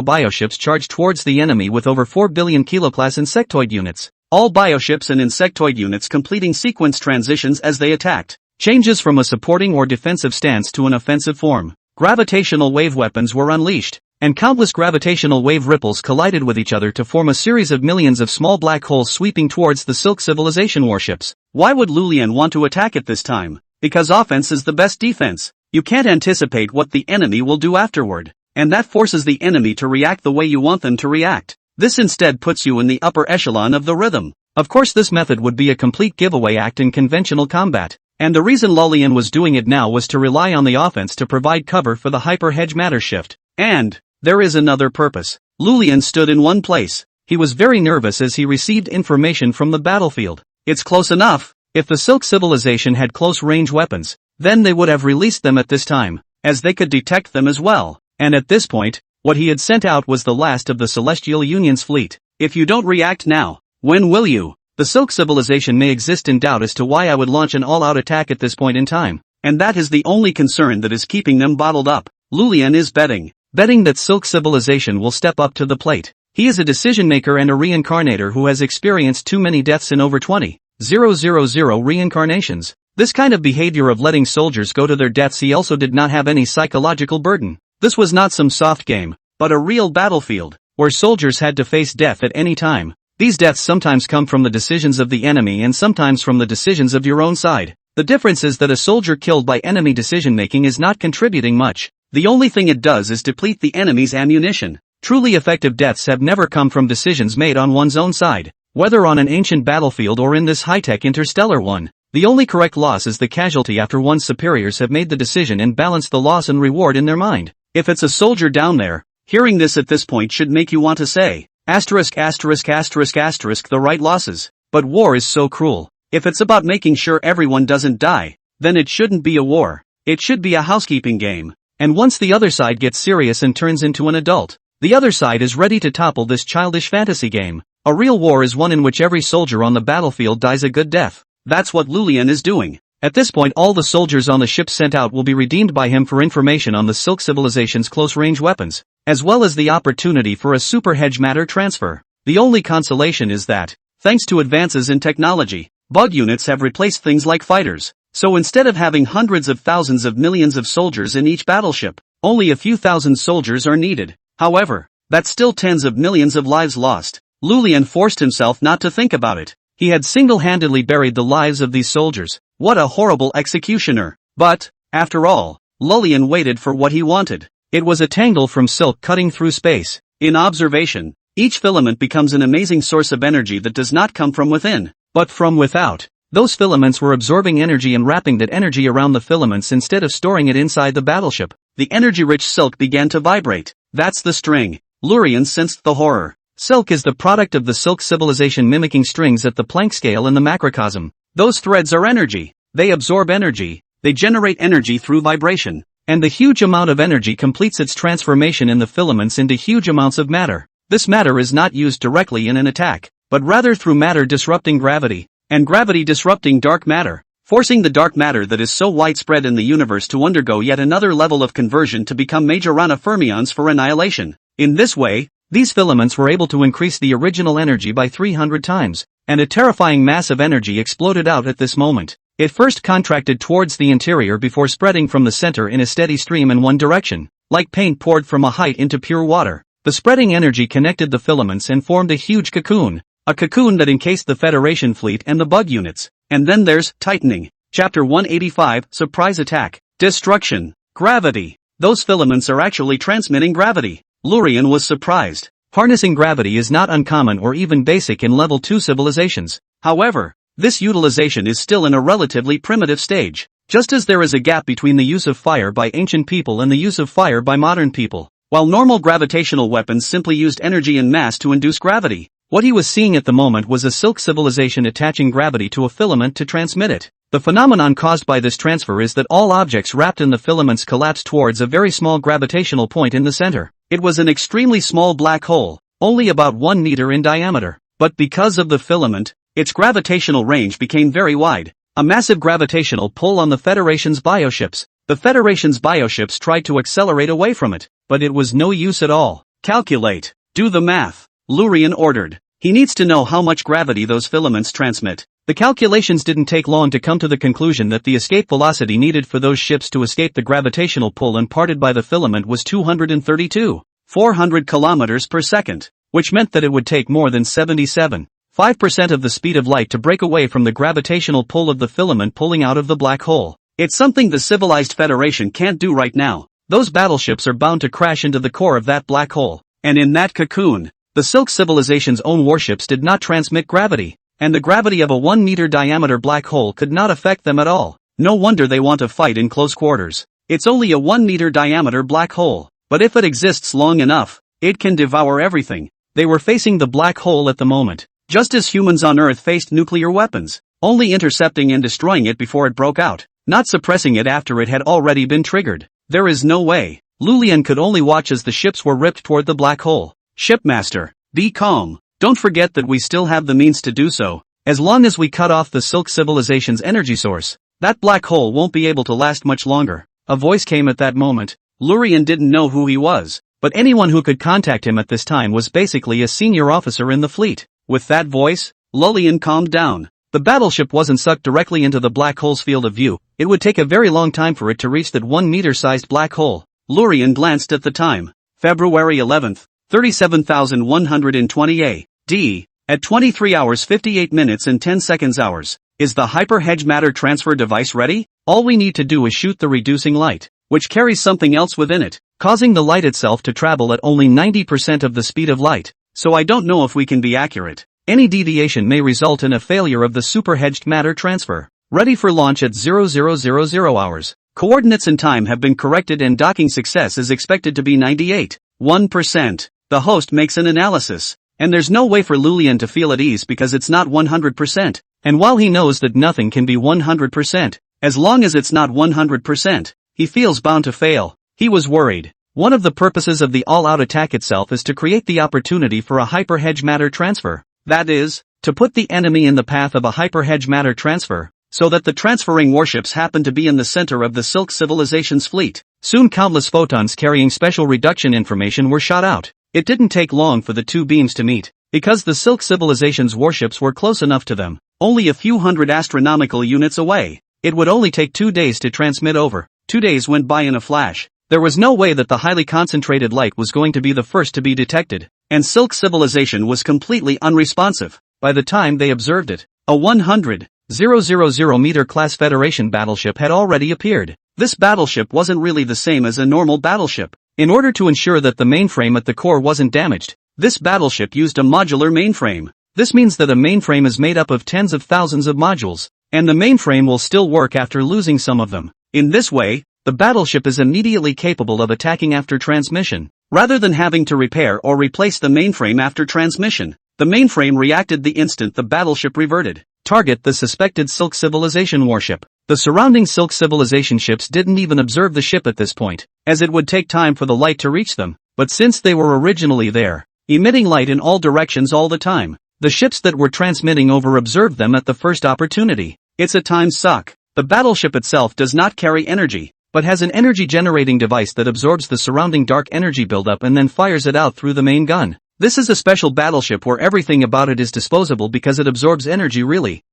Speaker 1: bioships charged towards the enemy with over 4 billion kiloclass insectoid units. All bioships and insectoid units completing sequence transitions as they attacked. Changes from a supporting or defensive stance to an offensive form. Gravitational wave weapons were unleashed, and countless gravitational wave ripples collided with each other to form a series of millions of small black holes sweeping towards the Silk Civilization warships. Why would Lulian want to attack at this time? Because offense is the best defense. You can't anticipate what the enemy will do afterward, and that forces the enemy to react the way you want them to react. This instead puts you in the upper echelon of the rhythm. Of course, this method would be a complete giveaway act in conventional combat, and the reason Lulian was doing it now was to rely on the offense to provide cover for the hyper-hedge matter shift. And there is another purpose. Lulian stood in one place. He was very nervous as he received information from the battlefield. It's close enough. If the Silk Civilization had close-range weapons, then they would have released them at this time, as they could detect them as well. And at this point, what he had sent out was the last of the Celestial Union's fleet. If you don't react now, when will you? The Silk Civilization may exist in doubt as to why I would launch an all-out attack at this point in time, and that is the only concern that is keeping them bottled up. Lulian is betting that Silk Civilization will step up to the plate. He is a decision maker and a reincarnator who has experienced too many deaths in over 20,000 reincarnations. This kind of behavior of letting soldiers go to their deaths, he also did not have any psychological burden. This was not some soft game, but a real battlefield, where soldiers had to face death at any time. These deaths sometimes come from the decisions of the enemy and sometimes from the decisions of your own side. The difference is that a soldier killed by enemy decision-making is not contributing much. The only thing it does is deplete the enemy's ammunition. Truly effective deaths have never come from decisions made on one's own side, whether on an ancient battlefield or in this high-tech interstellar one. The only correct loss is the casualty after one's superiors have made the decision and balanced the loss and reward in their mind. If it's a soldier down there, hearing this at this point should make you want to say, the right losses. But war is so cruel. If it's about making sure everyone doesn't die, then it shouldn't be a war. It should be a housekeeping game. And once the other side gets serious and turns into an adult, the other side is ready to topple this childish fantasy game. A real war is one in which every soldier on the battlefield dies a good death. That's what Lulian is doing. At this point, all the soldiers on the ship sent out will be redeemed by him for information on the Silk Civilization's close-range weapons, as well as the opportunity for a super hedge matter transfer. The only consolation is that, thanks to advances in technology, bug units have replaced things like fighters. So instead of having hundreds of thousands of millions of soldiers in each battleship, only a few thousand soldiers are needed. However, that's still tens of millions of lives lost. Lulian forced himself not to think about it. He had single-handedly buried the lives of these soldiers. What a horrible executioner. But, after all, Lulian waited for what he wanted. It was a tangle from silk cutting through space. In observation, each filament becomes an amazing source of energy that does not come from within, but from without. Those filaments were absorbing energy and wrapping that energy around the filaments instead of storing it inside the battleship. The energy-rich silk began to vibrate. That's the string. Lurian sensed the horror. Silk is the product of the Silk Civilization mimicking strings at the Planck scale in the macrocosm. Those threads are energy. They absorb energy. They generate energy through vibration. And the huge amount of energy completes its transformation in the filaments into huge amounts of matter. This matter is not used directly in an attack, but rather through matter disrupting gravity, and gravity disrupting dark matter, forcing the dark matter that is so widespread in the universe to undergo yet another level of conversion to become Majorana fermions for annihilation. In this way, these filaments were able to increase the original energy by 300 times, and a terrifying mass of energy exploded out at this moment. It first contracted towards the interior before spreading from the center in a steady stream in one direction, like paint poured from a height into pure water. The spreading energy connected the filaments and formed a huge cocoon, a cocoon that encased the Federation fleet and the bug units. And then there's tightening. Chapter 185, Surprise Attack. Destruction. Gravity. Those filaments are actually transmitting gravity. Lurian was surprised. Harnessing gravity is not uncommon or even basic in level 2 civilizations. However, this utilization is still in a relatively primitive stage. Just as there is a gap between the use of fire by ancient people and the use of fire by modern people. While normal gravitational weapons simply used energy and mass to induce gravity, what he was seeing at the moment was a silk civilization attaching gravity to a filament to transmit it. The phenomenon caused by this transfer is that all objects wrapped in the filaments collapse towards a very small gravitational point in the center. It was an extremely small black hole, only about 1 meter in diameter. But because of the filament, its gravitational range became very wide. A massive gravitational pull on the Federation's bioships. The Federation's bioships tried to accelerate away from it, but it was no use at all. Calculate. Do the math. Lurian ordered. He needs to know how much gravity those filaments transmit. The calculations didn't take long to come to the conclusion that the escape velocity needed for those ships to escape the gravitational pull imparted by the filament was 232,400 kilometers per second, which meant that it would take more than 77.5% of the speed of light to break away from the gravitational pull of the filament pulling out of the black hole. It's something the civilized Federation can't do right now. Those battleships are bound to crash into the core of that black hole, and in that cocoon, the Silk Civilization's own warships did not transmit gravity, and the gravity of a 1 meter diameter black hole could not affect them at all. No wonder they want to fight in close quarters. It's only a 1 meter diameter black hole, but if it exists long enough, it can devour everything. They were facing the black hole at the moment, just as humans on Earth faced nuclear weapons, only intercepting and destroying it before it broke out, not suppressing it after it had already been triggered. There is no way. Lulian could only watch as the ships were ripped toward the black hole. Shipmaster, be calm. Don't forget that we still have the means to do so. As long as we cut off the Silk Civilization's energy source, that black hole won't be able to last much longer. A voice came at that moment. Lurian didn't know who he was, but anyone who could contact him at this time was basically a senior officer in the fleet. With that voice, Lullian calmed down. The battleship wasn't sucked directly into the black hole's field of view. It would take a very long time for it to reach that 1-meter-sized black hole. Lurian glanced at the time. February 11th, 37,120 A.D. At 23 hours 58 minutes and 10 seconds hours. Is the hyper-hedge matter transfer device ready? All we need to do is shoot the reducing light, which carries something else within it, causing the light itself to travel at only 90% of the speed of light. So I don't know if we can be accurate. Any deviation may result in a failure of the super-hedged matter transfer. Ready for launch at 0000 hours. Coordinates and time have been corrected and docking success is expected to be 98.1%. The host makes an analysis. And there's no way for Lullian to feel at ease because it's not 100%. And while he knows that nothing can be 100%, as long as it's not 100%, he feels bound to fail. He was worried. One of the purposes of the all-out attack itself is to create the opportunity for a hyper-hedge matter transfer. That is, to put the enemy in the path of a hyper-hedge matter transfer, so that the transferring warships happen to be in the center of the Silk Civilization's fleet. Soon countless photons carrying special reduction information were shot out. It didn't take long for the two beams to meet, because the Silk Civilization's warships were close enough to them, only a few hundred astronomical units away. It would only take 2 days to transmit over. 2 days went by in a flash. There was no way that the highly concentrated light was going to be the first to be detected, and Silk Civilization was completely unresponsive. By the time they observed it, a 100,000 meter class Federation battleship had already appeared. This battleship wasn't really the same as a normal battleship. In order to ensure that the mainframe at the core wasn't damaged, this battleship used a modular mainframe. This means that a mainframe is made up of tens of thousands of modules, and the mainframe will still work after losing some of them. In this way, the battleship is immediately capable of attacking after transmission. Rather than having to repair or replace the mainframe after transmission, the mainframe reacted the instant the battleship reverted. Target the suspected Silk Civilization warship. The surrounding Silk Civilization ships didn't even observe the ship at this point, as it would take time for the light to reach them, but since they were originally there, emitting light in all directions all the time, the ships that were transmitting over observed them at the first opportunity. It's a time suck. The battleship itself does not carry energy, but has an energy-generating device that absorbs the surrounding dark energy buildup and then fires it out through the main gun. This is a special battleship where everything about it is disposable because it absorbs energy really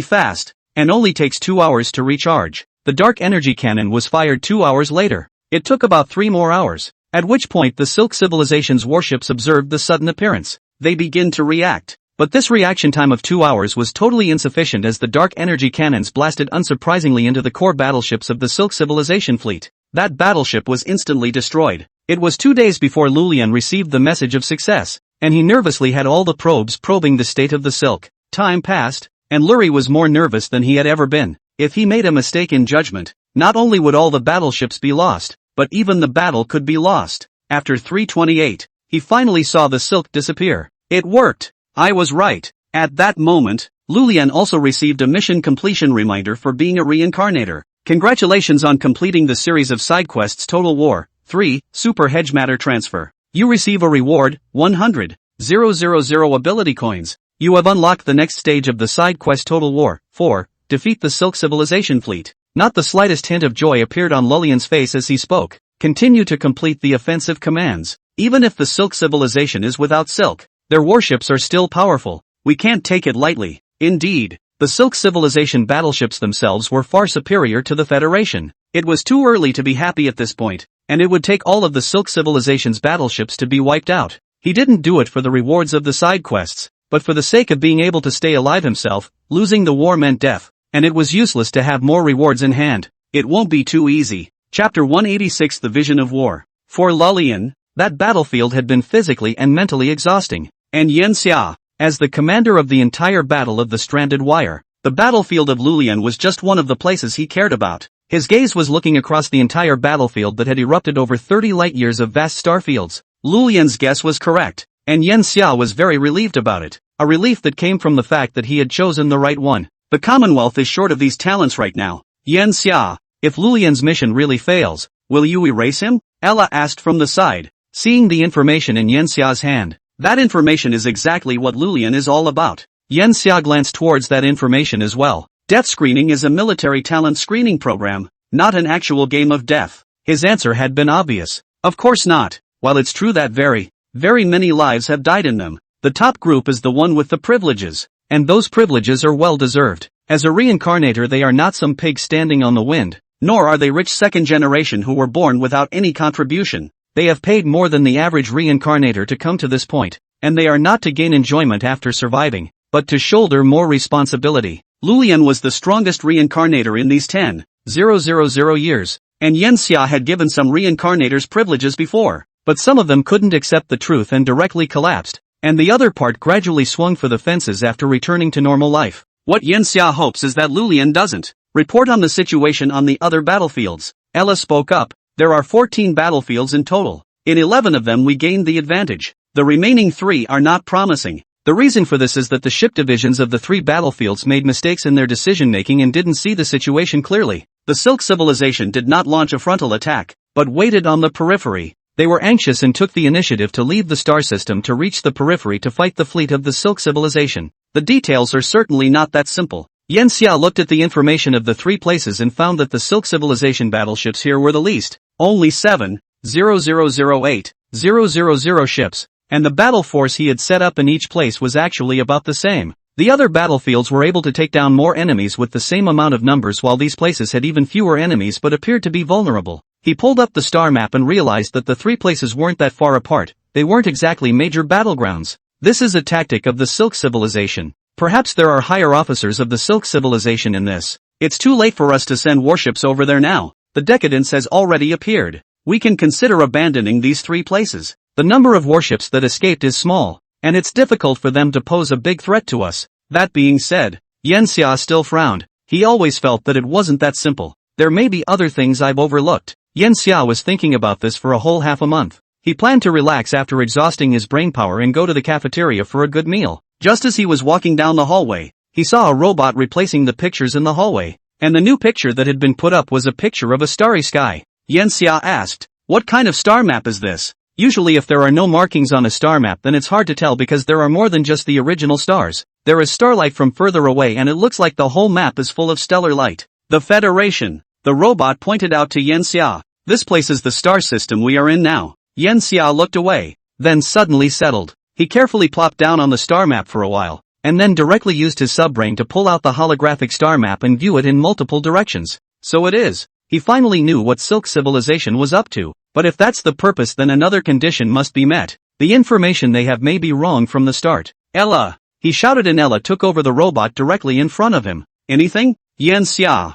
Speaker 1: fast, and only takes 2 hours to recharge. The dark energy cannon was fired 2 hours later. It took about 3 more hours, at which point the Silk Civilization's warships observed the sudden appearance. They begin to react. But this reaction time of 2 hours was totally insufficient as the dark energy cannons blasted unsurprisingly into the core battleships of the Silk Civilization fleet. That battleship was instantly destroyed. It was 2 days before Lullian received the message of success, and he nervously had all the probes probing the state of the Silk. Time passed, and Lurie was more nervous than he had ever been. If he made a mistake in judgment, not only would all the battleships be lost, but even the battle could be lost. After 328, he finally saw the Silk disappear. It worked! I was right. At that moment, Lullian also received a mission completion reminder for being a reincarnator. Congratulations on completing the series of side quests Total War 3, Super Hedge Matter Transfer. You receive a reward, 100,000 ability coins. You have unlocked the next stage of the side quest Total War 4, Defeat the Silk Civilization fleet. Not the slightest hint of joy appeared on Lullian's face as he spoke. Continue to complete the offensive commands. Even if the Silk Civilization is without Silk, their warships are still powerful. We can't take it lightly. Indeed, the Silk Civilization battleships themselves were far superior to the Federation. It was too early to be happy at this point, and it would take all of the Silk Civilization's battleships to be wiped out. He didn't do it for the rewards of the side quests, but for the sake of being able to stay alive himself. Losing the war meant death, and it was useless to have more rewards in hand. It won't be too easy. Chapter 186 The Vision of War. For Lullian, that battlefield had been physically and mentally exhausting. And Yen Xia, as the commander of the entire Battle of the Stranded Wire, the battlefield of Lullian was just one of the places he cared about. His gaze was looking across the entire battlefield that had erupted over 30 light-years of vast starfields. Lullian's guess was correct, and Yen Xia was very relieved about it. A relief that came from the fact that he had chosen the right one. The Commonwealth is short of these talents right now. Yen Xia, if Lullian's mission really fails, will you erase him? Ella asked from the side, seeing the information in Yen Xia's hand. That information is exactly what Lullian is all about. Yen Xia glanced towards that information as well. Death screening is a military talent screening program, not an actual game of death. His answer had been obvious. Of course not. while it's true that very many lives have died in them, the top group is the one with the privileges. And those privileges are well deserved. As a reincarnator, they are not some pig standing on the wind, nor are they rich second generation who were born without any contribution. They have paid more than the average reincarnator to come to this point, and they are not to gain enjoyment after surviving, but to shoulder more responsibility. Lulian was the strongest reincarnator in these 10,000 years, and Yenxia had given some reincarnators privileges before, but some of them couldn't accept the truth and directly collapsed, and the other part gradually swung for the fences after returning to normal life. What Yenxia hopes is that Lulian doesn't report on the situation on the other battlefields. Ella spoke up. There are 14 battlefields in total. In 11 of them we gained the advantage. The remaining 3 are not promising. The reason for this is that the ship divisions of the 3 battlefields made mistakes in their decision-making and didn't see the situation clearly. The Silk Civilization did not launch a frontal attack, but waited on the periphery. They were anxious and took the initiative to leave the star system to reach the periphery to fight the fleet of the Silk Civilization. The details are certainly not that simple. Yenxia looked at the information of the 3 places and found that the Silk Civilization battleships here were the least. Only 7,008,000 ships, and the battle force he had set up in each place was actually about the same. The other battlefields were able to take down more enemies with the same amount of numbers, while these places had even fewer enemies but appeared to be vulnerable. He pulled up the star map and realized that the 3 places weren't that far apart. They weren't exactly major battlegrounds. This is a tactic of the Silk Civilization. Perhaps there are higher officers of the Silk Civilization in this. It's too late for us to send warships over there now. The decadence has already appeared. We can consider abandoning these 3 places. The number of warships that escaped is small, and it's difficult for them to pose a big threat to us. That being said, Yenxia still frowned. He always felt that it wasn't that simple. There may be other things I've overlooked. Yenxia was thinking about this for a whole half a month. He planned to relax after exhausting his brainpower and go to the cafeteria for a good meal. Just as he was walking down the hallway, he saw a robot replacing the pictures in the hallway. And the new picture that had been put up was a picture of a starry sky. Yenxia asked, "What kind of star map is this?" Usually if there are no markings on a star map, then it's hard to tell because there are more than just the original stars. There is starlight from further away and it looks like the whole map is full of stellar light. The Federation. The robot pointed out to Yenxia. "This place is the star system we are in now." Yenxia looked away, then suddenly settled. He carefully plopped down on the star map for a while, and then directly used his subbrain to pull out the holographic star map and view it in multiple directions. So it is. He finally knew what Silk Civilization was up to, but if that's the purpose, then another condition must be met. The information they have may be wrong from the start. "Ella!" he shouted, and Ella took over the robot directly in front of him. "Anything?" Yenxia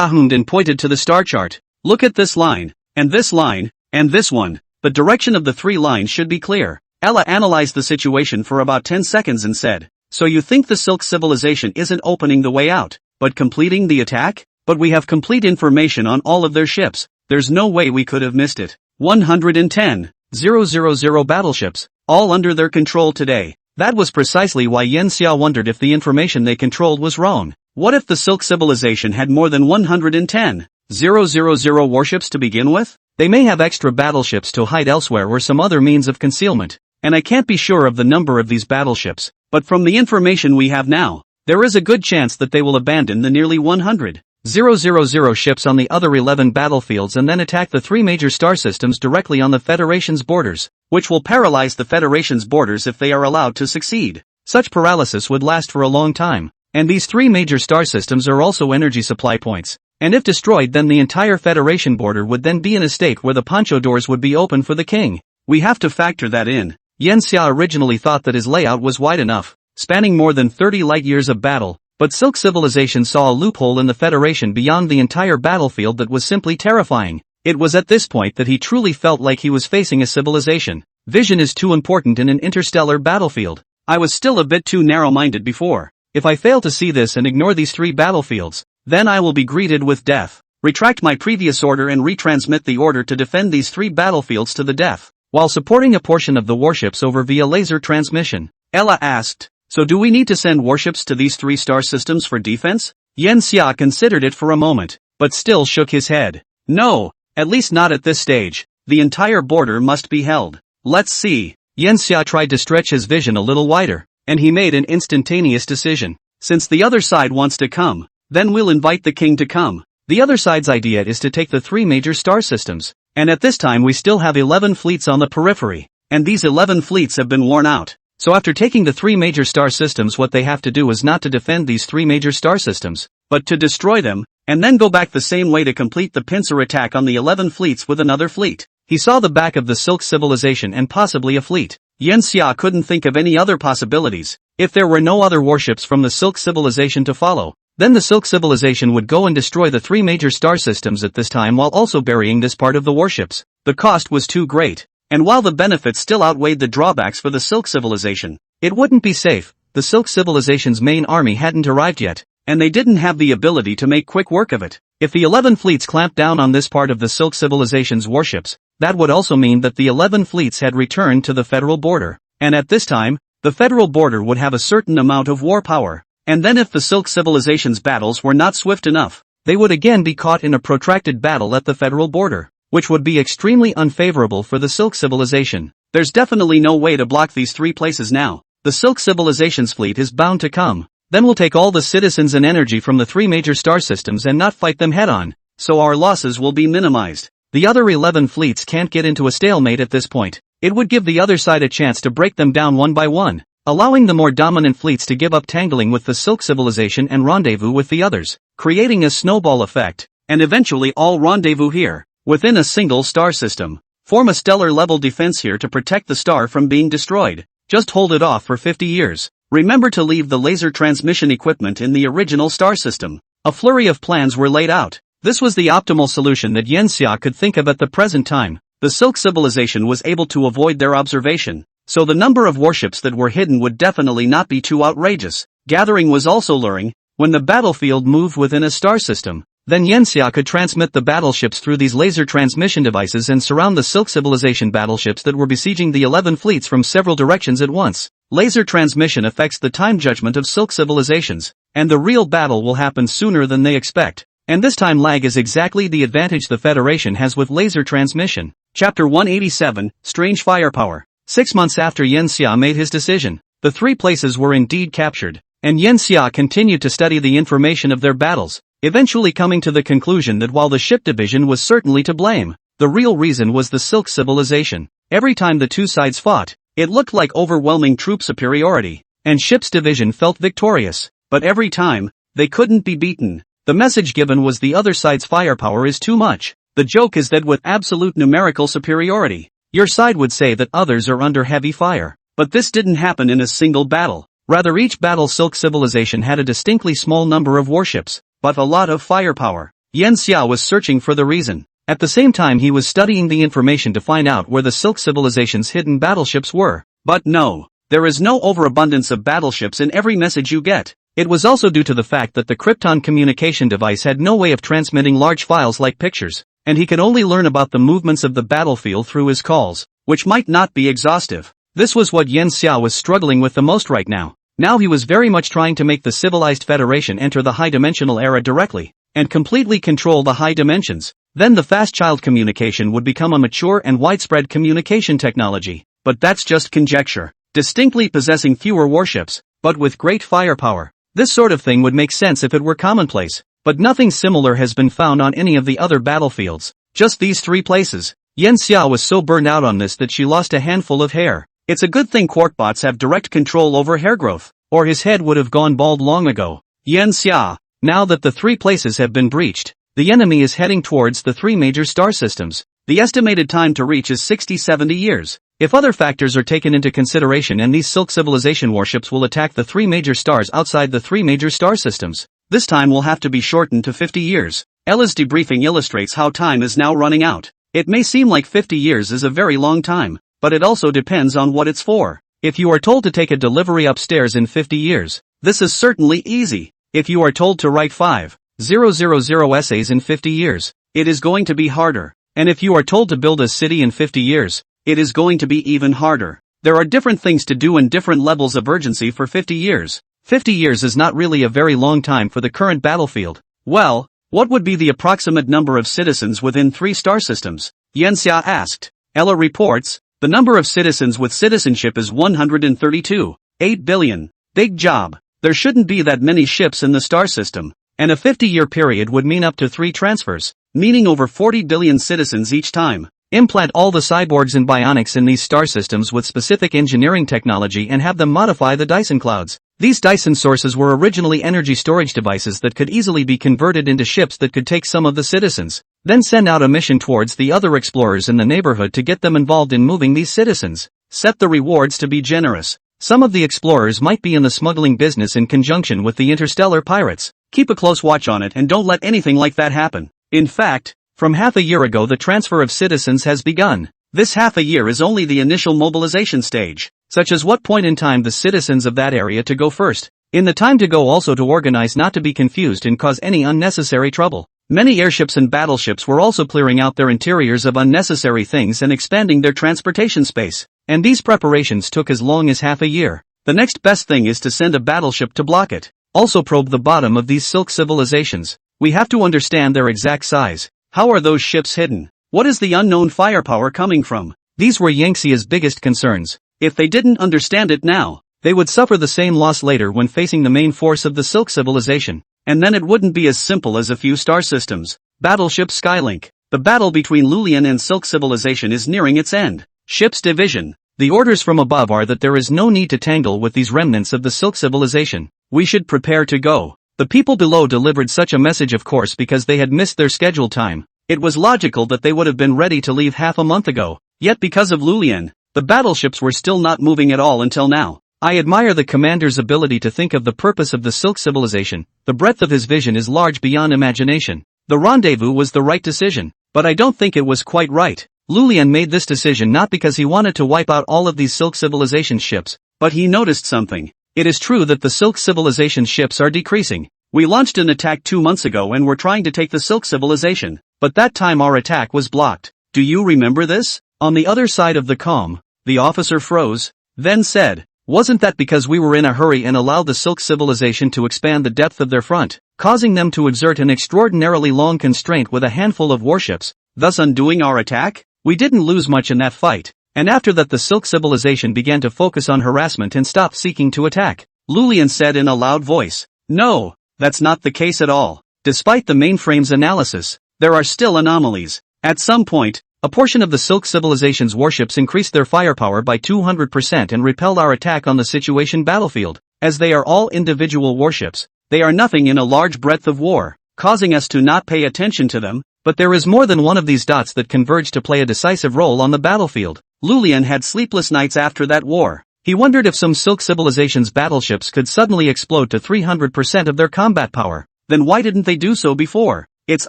Speaker 1: hummed and pointed to the star chart. "Look at this line, and this line, and this one. The direction of the 3 lines should be clear." Ella analyzed the situation for about 10 seconds and said, "So you think the Silk Civilization isn't opening the way out, but completing the attack? But we have complete information on all of their ships. There's no way we could have missed it. 110,000 battleships, all under their control today." That was precisely why Yenxia wondered if the information they controlled was wrong. What if the Silk Civilization had more than 110,000 warships to begin with? They may have extra battleships to hide elsewhere or some other means of concealment. And I can't be sure of the number of these battleships, but from the information we have now, there is a good chance that they will abandon the nearly 100,000 ships on the other 11 battlefields and then attack the 3 major star systems directly on the Federation's borders, which will paralyze the Federation's borders if they are allowed to succeed. Such paralysis would last for a long time, and these 3 major star systems are also energy supply points, and if destroyed, then the entire Federation border would then be in a state where the poncho doors would be open for the king. We have to factor that in. Yenxia originally thought that his layout was wide enough, spanning more than 30 light years of battle, but Silk Civilization saw a loophole in the Federation beyond the entire battlefield that was simply terrifying. It was at this point that he truly felt like he was facing a civilization. Vision is too important in an interstellar battlefield. I was still a bit too narrow-minded before. If I fail to see this and ignore these 3 battlefields, then I will be greeted with death. Retract my previous order and retransmit the order to defend these 3 battlefields to the death, while supporting a portion of the warships over via laser transmission. Ella asked, "So do we need to send warships to these 3 star systems for defense?" Yenxia considered it for a moment, but still shook his head. "No, at least not at this stage. The entire border must be held. Let's see." Yenxia tried to stretch his vision a little wider, and he made an instantaneous decision. "Since the other side wants to come, then we'll invite the king to come. The other side's idea is to take the 3 major star systems. and at this time we still have 11 fleets on the periphery, and these 11 fleets have been worn out. So after taking the 3 major star systems, what they have to do is not to defend these 3 major star systems, but to destroy them, and then go back the same way to complete the pincer attack on the 11 fleets with another fleet. He saw the back of the Silk civilization and possibly a fleet. Yen Xia couldn't think of any other possibilities. If there were no other warships from the Silk civilization to follow, then the Silk civilization would go and destroy the 3 major star systems at this time while also burying this part of the warships. The cost was too great, and while the benefits still outweighed the drawbacks for the Silk civilization, it wouldn't be safe. The Silk civilization's main army hadn't arrived yet, and they didn't have the ability to make quick work of it. If the 11 fleets clamped down on this part of the Silk civilization's warships, that would also mean that the 11 fleets had returned to the federal border, and at this time, the federal border would have a certain amount of war power. And then if the Silk civilization's battles were not swift enough, they would again be caught in a protracted battle at the federal border, which would be extremely unfavorable for the Silk civilization. There's definitely no way to block these 3 places now. The Silk civilization's fleet is bound to come. Then we'll take all the citizens and energy from the 3 major star systems and not fight them head-on, so our losses will be minimized. The other 11 fleets can't get into a stalemate at this point. It would give the other side a chance to break them down one by one, allowing the more dominant fleets to give up tangling with the Silk civilization and rendezvous with the others, creating a snowball effect, and eventually all rendezvous here, within a single star system. Form a stellar-level defense here to protect the star from being destroyed. Just hold it off for 50 years. Remember to leave the laser transmission equipment in the original star system. A flurry of plans were laid out. This was the optimal solution that Yen Xia could think of at the present time. The Silk civilization was able to avoid their observation, so the number of warships that were hidden would definitely not be too outrageous. Gathering was also luring. When the battlefield moved within a star system, then Yen Xia could transmit the battleships through these laser transmission devices and surround the Silk civilization battleships that were besieging the 11 fleets from several directions at once. Laser transmission affects the time judgment of Silk civilizations, and the real battle will happen sooner than they expect. And this time lag is exactly the advantage the Federation has with laser transmission. Chapter 187, Strange Firepower. 6 months after Yen Xia made his decision, the 3 places were indeed captured, and Yen Xia continued to study the information of their battles, eventually coming to the conclusion that while the ship division was certainly to blame, the real reason was the Silk civilization. Every time the 2 sides fought, it looked like overwhelming troop superiority, and ship's division felt victorious, but every time, they couldn't be beaten. The message given was the other side's firepower is too much. The joke is that with absolute numerical superiority, your side would say that others are under heavy fire. But this didn't happen in a single battle. Rather, each battle Silk civilization had a distinctly small number of warships, but a lot of firepower. Yen Xia was searching for the reason. At the same time he was studying the information to find out where the Silk civilization's hidden battleships were. But no, there is no overabundance of battleships in every message you get. It was also due to the fact that the Krypton communication device had no way of transmitting large files like pictures, and he could only learn about the movements of the battlefield through his calls, which might not be exhaustive. This was what Yen Xia was struggling with the most right now. Now he was very much trying to make the civilized Federation enter the high-dimensional era directly, and completely control the high dimensions. Then the fast child communication would become a mature and widespread communication technology. But that's just conjecture. Distinctly possessing fewer warships, but with great firepower. This sort of thing would make sense if it were commonplace, but nothing similar has been found on any of the other battlefields. Just these 3 places. Yen Xia was so burned out on this that she lost a handful of hair. It's a good thing quarkbots have direct control over hair growth, or his head would have gone bald long ago. Yen Xia, now that the 3 places have been breached, the enemy is heading towards the 3 major star systems. The estimated time to reach is 60-70 years. If other factors are taken into consideration, and these Silk civilization warships will attack the 3 major stars outside the 3 major star systems, this time will have to be shortened to 50 years. Ella's debriefing illustrates how time is now running out. It may seem like 50 years is a very long time, but it also depends on what it's for. If you are told to take a delivery upstairs in 50 years, this is certainly easy. If you are told to write 5,000 essays in 50 years, it is going to be harder. And if you are told to build a city in 50 years, it is going to be even harder. There are different things to do and different levels of urgency for 50 years. 50 years is not really a very long time for the current battlefield. Well, what would be the approximate number of citizens within 3 star systems? Yen Xia asked. Ella reports, the number of citizens with citizenship is 132. 8 billion. Big job. There shouldn't be that many ships in the star system, and a 50-year period would mean up to 3 transfers. meaning over 40 billion citizens each time. Implant all the cyborgs and bionics in these star systems with specific engineering technology and have them modify the Dyson clouds. These Dyson sources were originally energy storage devices that could easily be converted into ships that could take some of the citizens. Then send out a mission towards the other explorers in the neighborhood to get them involved in moving these citizens. Set the rewards to be generous. Some of the explorers might be in the smuggling business in conjunction with the interstellar pirates. Keep a close watch on it and don't let anything like that happen. In fact, from half a year ago the transfer of citizens has begun. This half a year is only the initial mobilization stage, such as what point in time the citizens of that area to go first. In the time to go also to organize not to be confused and cause any unnecessary trouble. Many airships and battleships were also clearing out their interiors of unnecessary things and expanding their transportation space. And these preparations took as long as half a year. The next best thing is to send a battleship to block it. Also probe the bottom of these silk civilizations. We have to understand their exact size. How are those ships hidden? What is the unknown firepower coming from? These were Yangtze's biggest concerns. If they didn't understand it now, they would suffer the same loss later when facing the main force of the Silk civilization. And then it wouldn't be as simple as a few star systems. Battleship Skylink. The battle between Lulian and Silk civilization is nearing its end. Ships division. The orders from above are that there is no need to tangle with these remnants of the Silk civilization. We should prepare to go. The people below delivered such a message of course because they had missed their scheduled time. It was logical that they would have been ready to leave half a month ago. Yet because of Lulian, the battleships were still not moving at all until now. I admire the commander's ability to think of the purpose of the Silk civilization. The breadth of his vision is large beyond imagination. The rendezvous was the right decision, but I don't think it was quite right. Lulian made this decision not because he wanted to wipe out all of these Silk civilization ships, but he noticed something. It is true that the Silk civilization ships are decreasing. We launched an attack 2 months ago and were trying to take the Silk civilization, but that time our attack was blocked. Do you remember this? On the other side of the calm, the officer froze, then said, wasn't that because we were in a hurry and allowed the Silk civilization to expand the depth of their front, causing them to exert an extraordinarily long constraint with a handful of warships, thus undoing our attack? We didn't lose much in that fight. And after that the Silk civilization began to focus on harassment and stopped seeking to attack. Lulian said in a loud voice, no, that's not the case at all. Despite the mainframe's analysis, there are still anomalies. At some point, a portion of the Silk civilization's warships increased their firepower by 200% and repelled our attack on the situation battlefield. As they are all individual warships, they are nothing in a large breadth of war, causing us to not pay attention to them, but there is more than one of these dots that converge to play a decisive role on the battlefield. Lulian had sleepless nights after that war. He wondered if some Silk civilization's battleships could suddenly explode to 300% of their combat power. Then why didn't they do so before? It's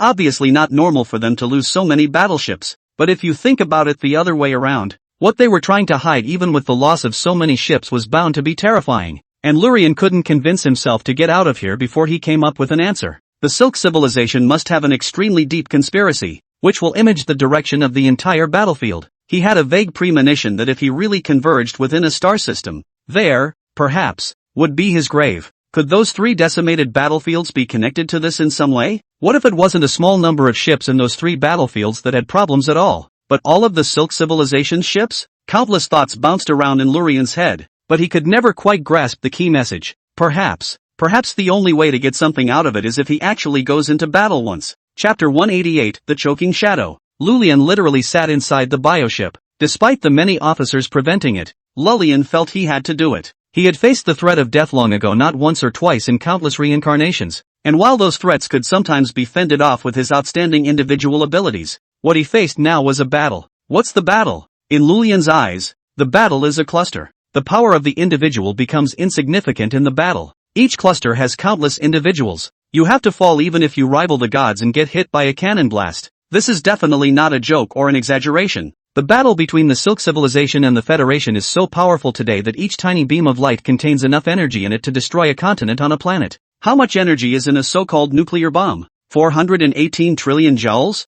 Speaker 1: obviously not normal for them to lose so many battleships. But if you think about it the other way around, what they were trying to hide even with the loss of so many ships was bound to be terrifying. And Lurian couldn't convince himself to get out of here before he came up with an answer. The Silk civilization must have an extremely deep conspiracy, which will image the direction of the entire battlefield. He had a vague premonition that if he really converged within a star system, there, perhaps, would be his grave. Could those 3 decimated battlefields be connected to this in some way? What if it wasn't a small number of ships in those 3 battlefields that had problems at all, but all of the Silk civilization's ships? Countless thoughts bounced around in Lurian's head, but he could never quite grasp the key message. Perhaps the only way to get something out of it is if he actually goes into battle once. Chapter 188, The Choking Shadow. Lulian literally sat inside the bioship. Despite the many officers preventing it, Lulian felt he had to do it. He had faced the threat of death long ago, not once or twice in countless reincarnations. And while those threats could sometimes be fended off with his outstanding individual abilities, what he faced now was a battle. What's the battle? In Lulian's eyes, the battle is a cluster. The power of the individual becomes insignificant in the battle. Each cluster has countless individuals. You have to fall even if you rival the gods and get hit by a cannon blast. This is definitely not a joke or an exaggeration. The battle between the Silk civilization and the Federation is so powerful today that each tiny beam of light contains enough energy in it to destroy a continent on a planet. How much energy is in a so-called nuclear bomb? 418 trillion joules?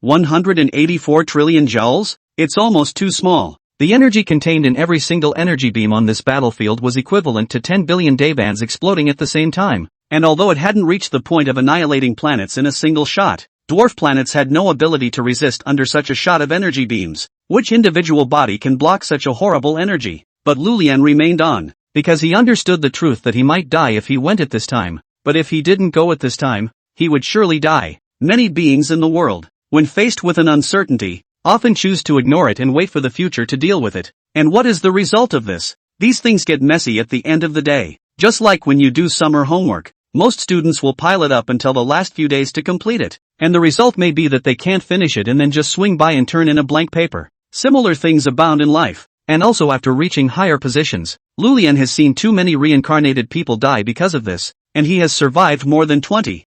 Speaker 1: 184 trillion joules? It's almost too small. The energy contained in every single energy beam on this battlefield was equivalent to 10 billion Davans exploding at the same time. And although it hadn't reached the point of annihilating planets in a single shot, dwarf planets had no ability to resist under such a shot of energy beams. Which individual body can block such a horrible energy? But Lulian remained on, because he understood the truth that he might die if he went at this time. But if he didn't go at this time, he would surely die. Many beings in the world, when faced with an uncertainty, often choose to ignore it and wait for the future to deal with it. And what is the result of this? These things get messy at the end of the day. Just like when you do summer homework, most students will pile it up until the last few days to complete it, and the result may be that they can't finish it and then just swing by and turn in a blank paper. Similar things abound in life, and also after reaching higher positions. Lulian has seen too many reincarnated people die because of this, and he has survived more than 20,000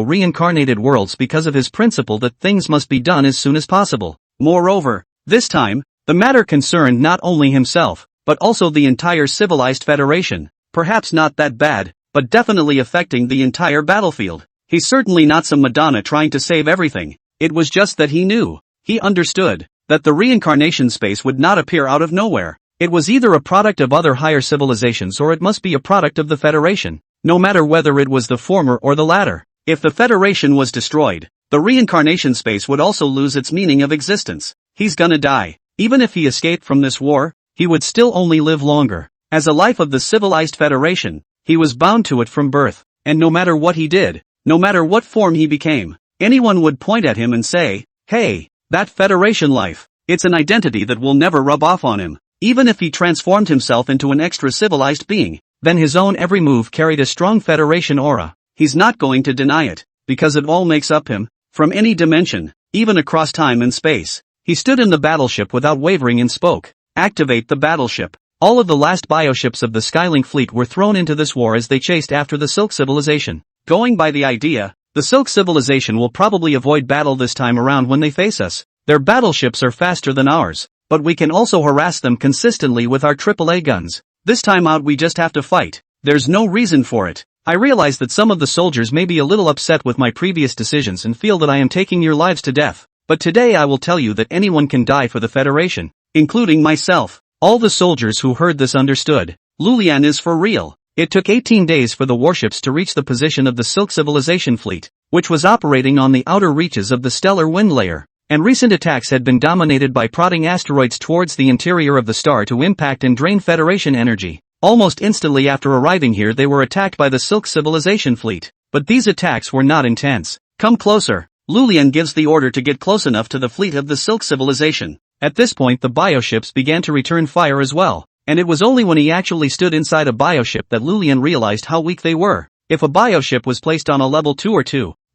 Speaker 1: reincarnated worlds because of his principle that things must be done as soon as possible. Moreover, this time, the matter concerned not only himself, but also the entire civilized federation. Perhaps not that bad, but definitely affecting the entire battlefield. He's certainly not some Madonna trying to save everything. It was just that he understood, that the reincarnation space would not appear out of nowhere. It was either a product of other higher civilizations or it must be a product of the Federation. No matter whether it was the former or the latter. If the Federation was destroyed, the reincarnation space would also lose its meaning of existence. He's gonna die. Even if he escaped from this war, he would still only live longer. As a life of the civilized Federation, he was bound to it from birth, and no matter what he did, no matter what form he became, anyone would point at him and say, "Hey, that Federation life, it's an identity that will never rub off on him." Even if he transformed himself into an extra civilized being, then his own every move carried a strong Federation aura. He's not going to deny it, because it all makes up him, from any dimension, even across time and space. He stood in the battleship without wavering and spoke, "Activate the battleship." All of the last bioships of the Skylink fleet were thrown into this war as they chased after the Silk Civilization. Going by the idea, the Silk Civilization will probably avoid battle this time around when they face us. Their battleships are faster than ours, but we can also harass them consistently with our AAA guns. This time out we just have to fight. There's no reason for it. I realize that some of the soldiers may be a little upset with my previous decisions and feel that I am taking your lives to death. But today I will tell you that anyone can die for the Federation, including myself. All the soldiers who heard this understood. Lulian is for real. It took 18 days for the warships to reach the position of the Silk Civilization fleet, which was operating on the outer reaches of the stellar wind layer. And recent attacks had been dominated by prodding asteroids towards the interior of the star to impact and drain Federation energy. Almost instantly after arriving here they were attacked by the Silk Civilization fleet. But these attacks were not intense. "Come closer." Lulian gives the order to get close enough to the fleet of the Silk Civilization. At this point the bioships began to return fire as well, and it was only when he actually stood inside a bioship that Lulian realized how weak they were. If a bioship was placed on a level 2 or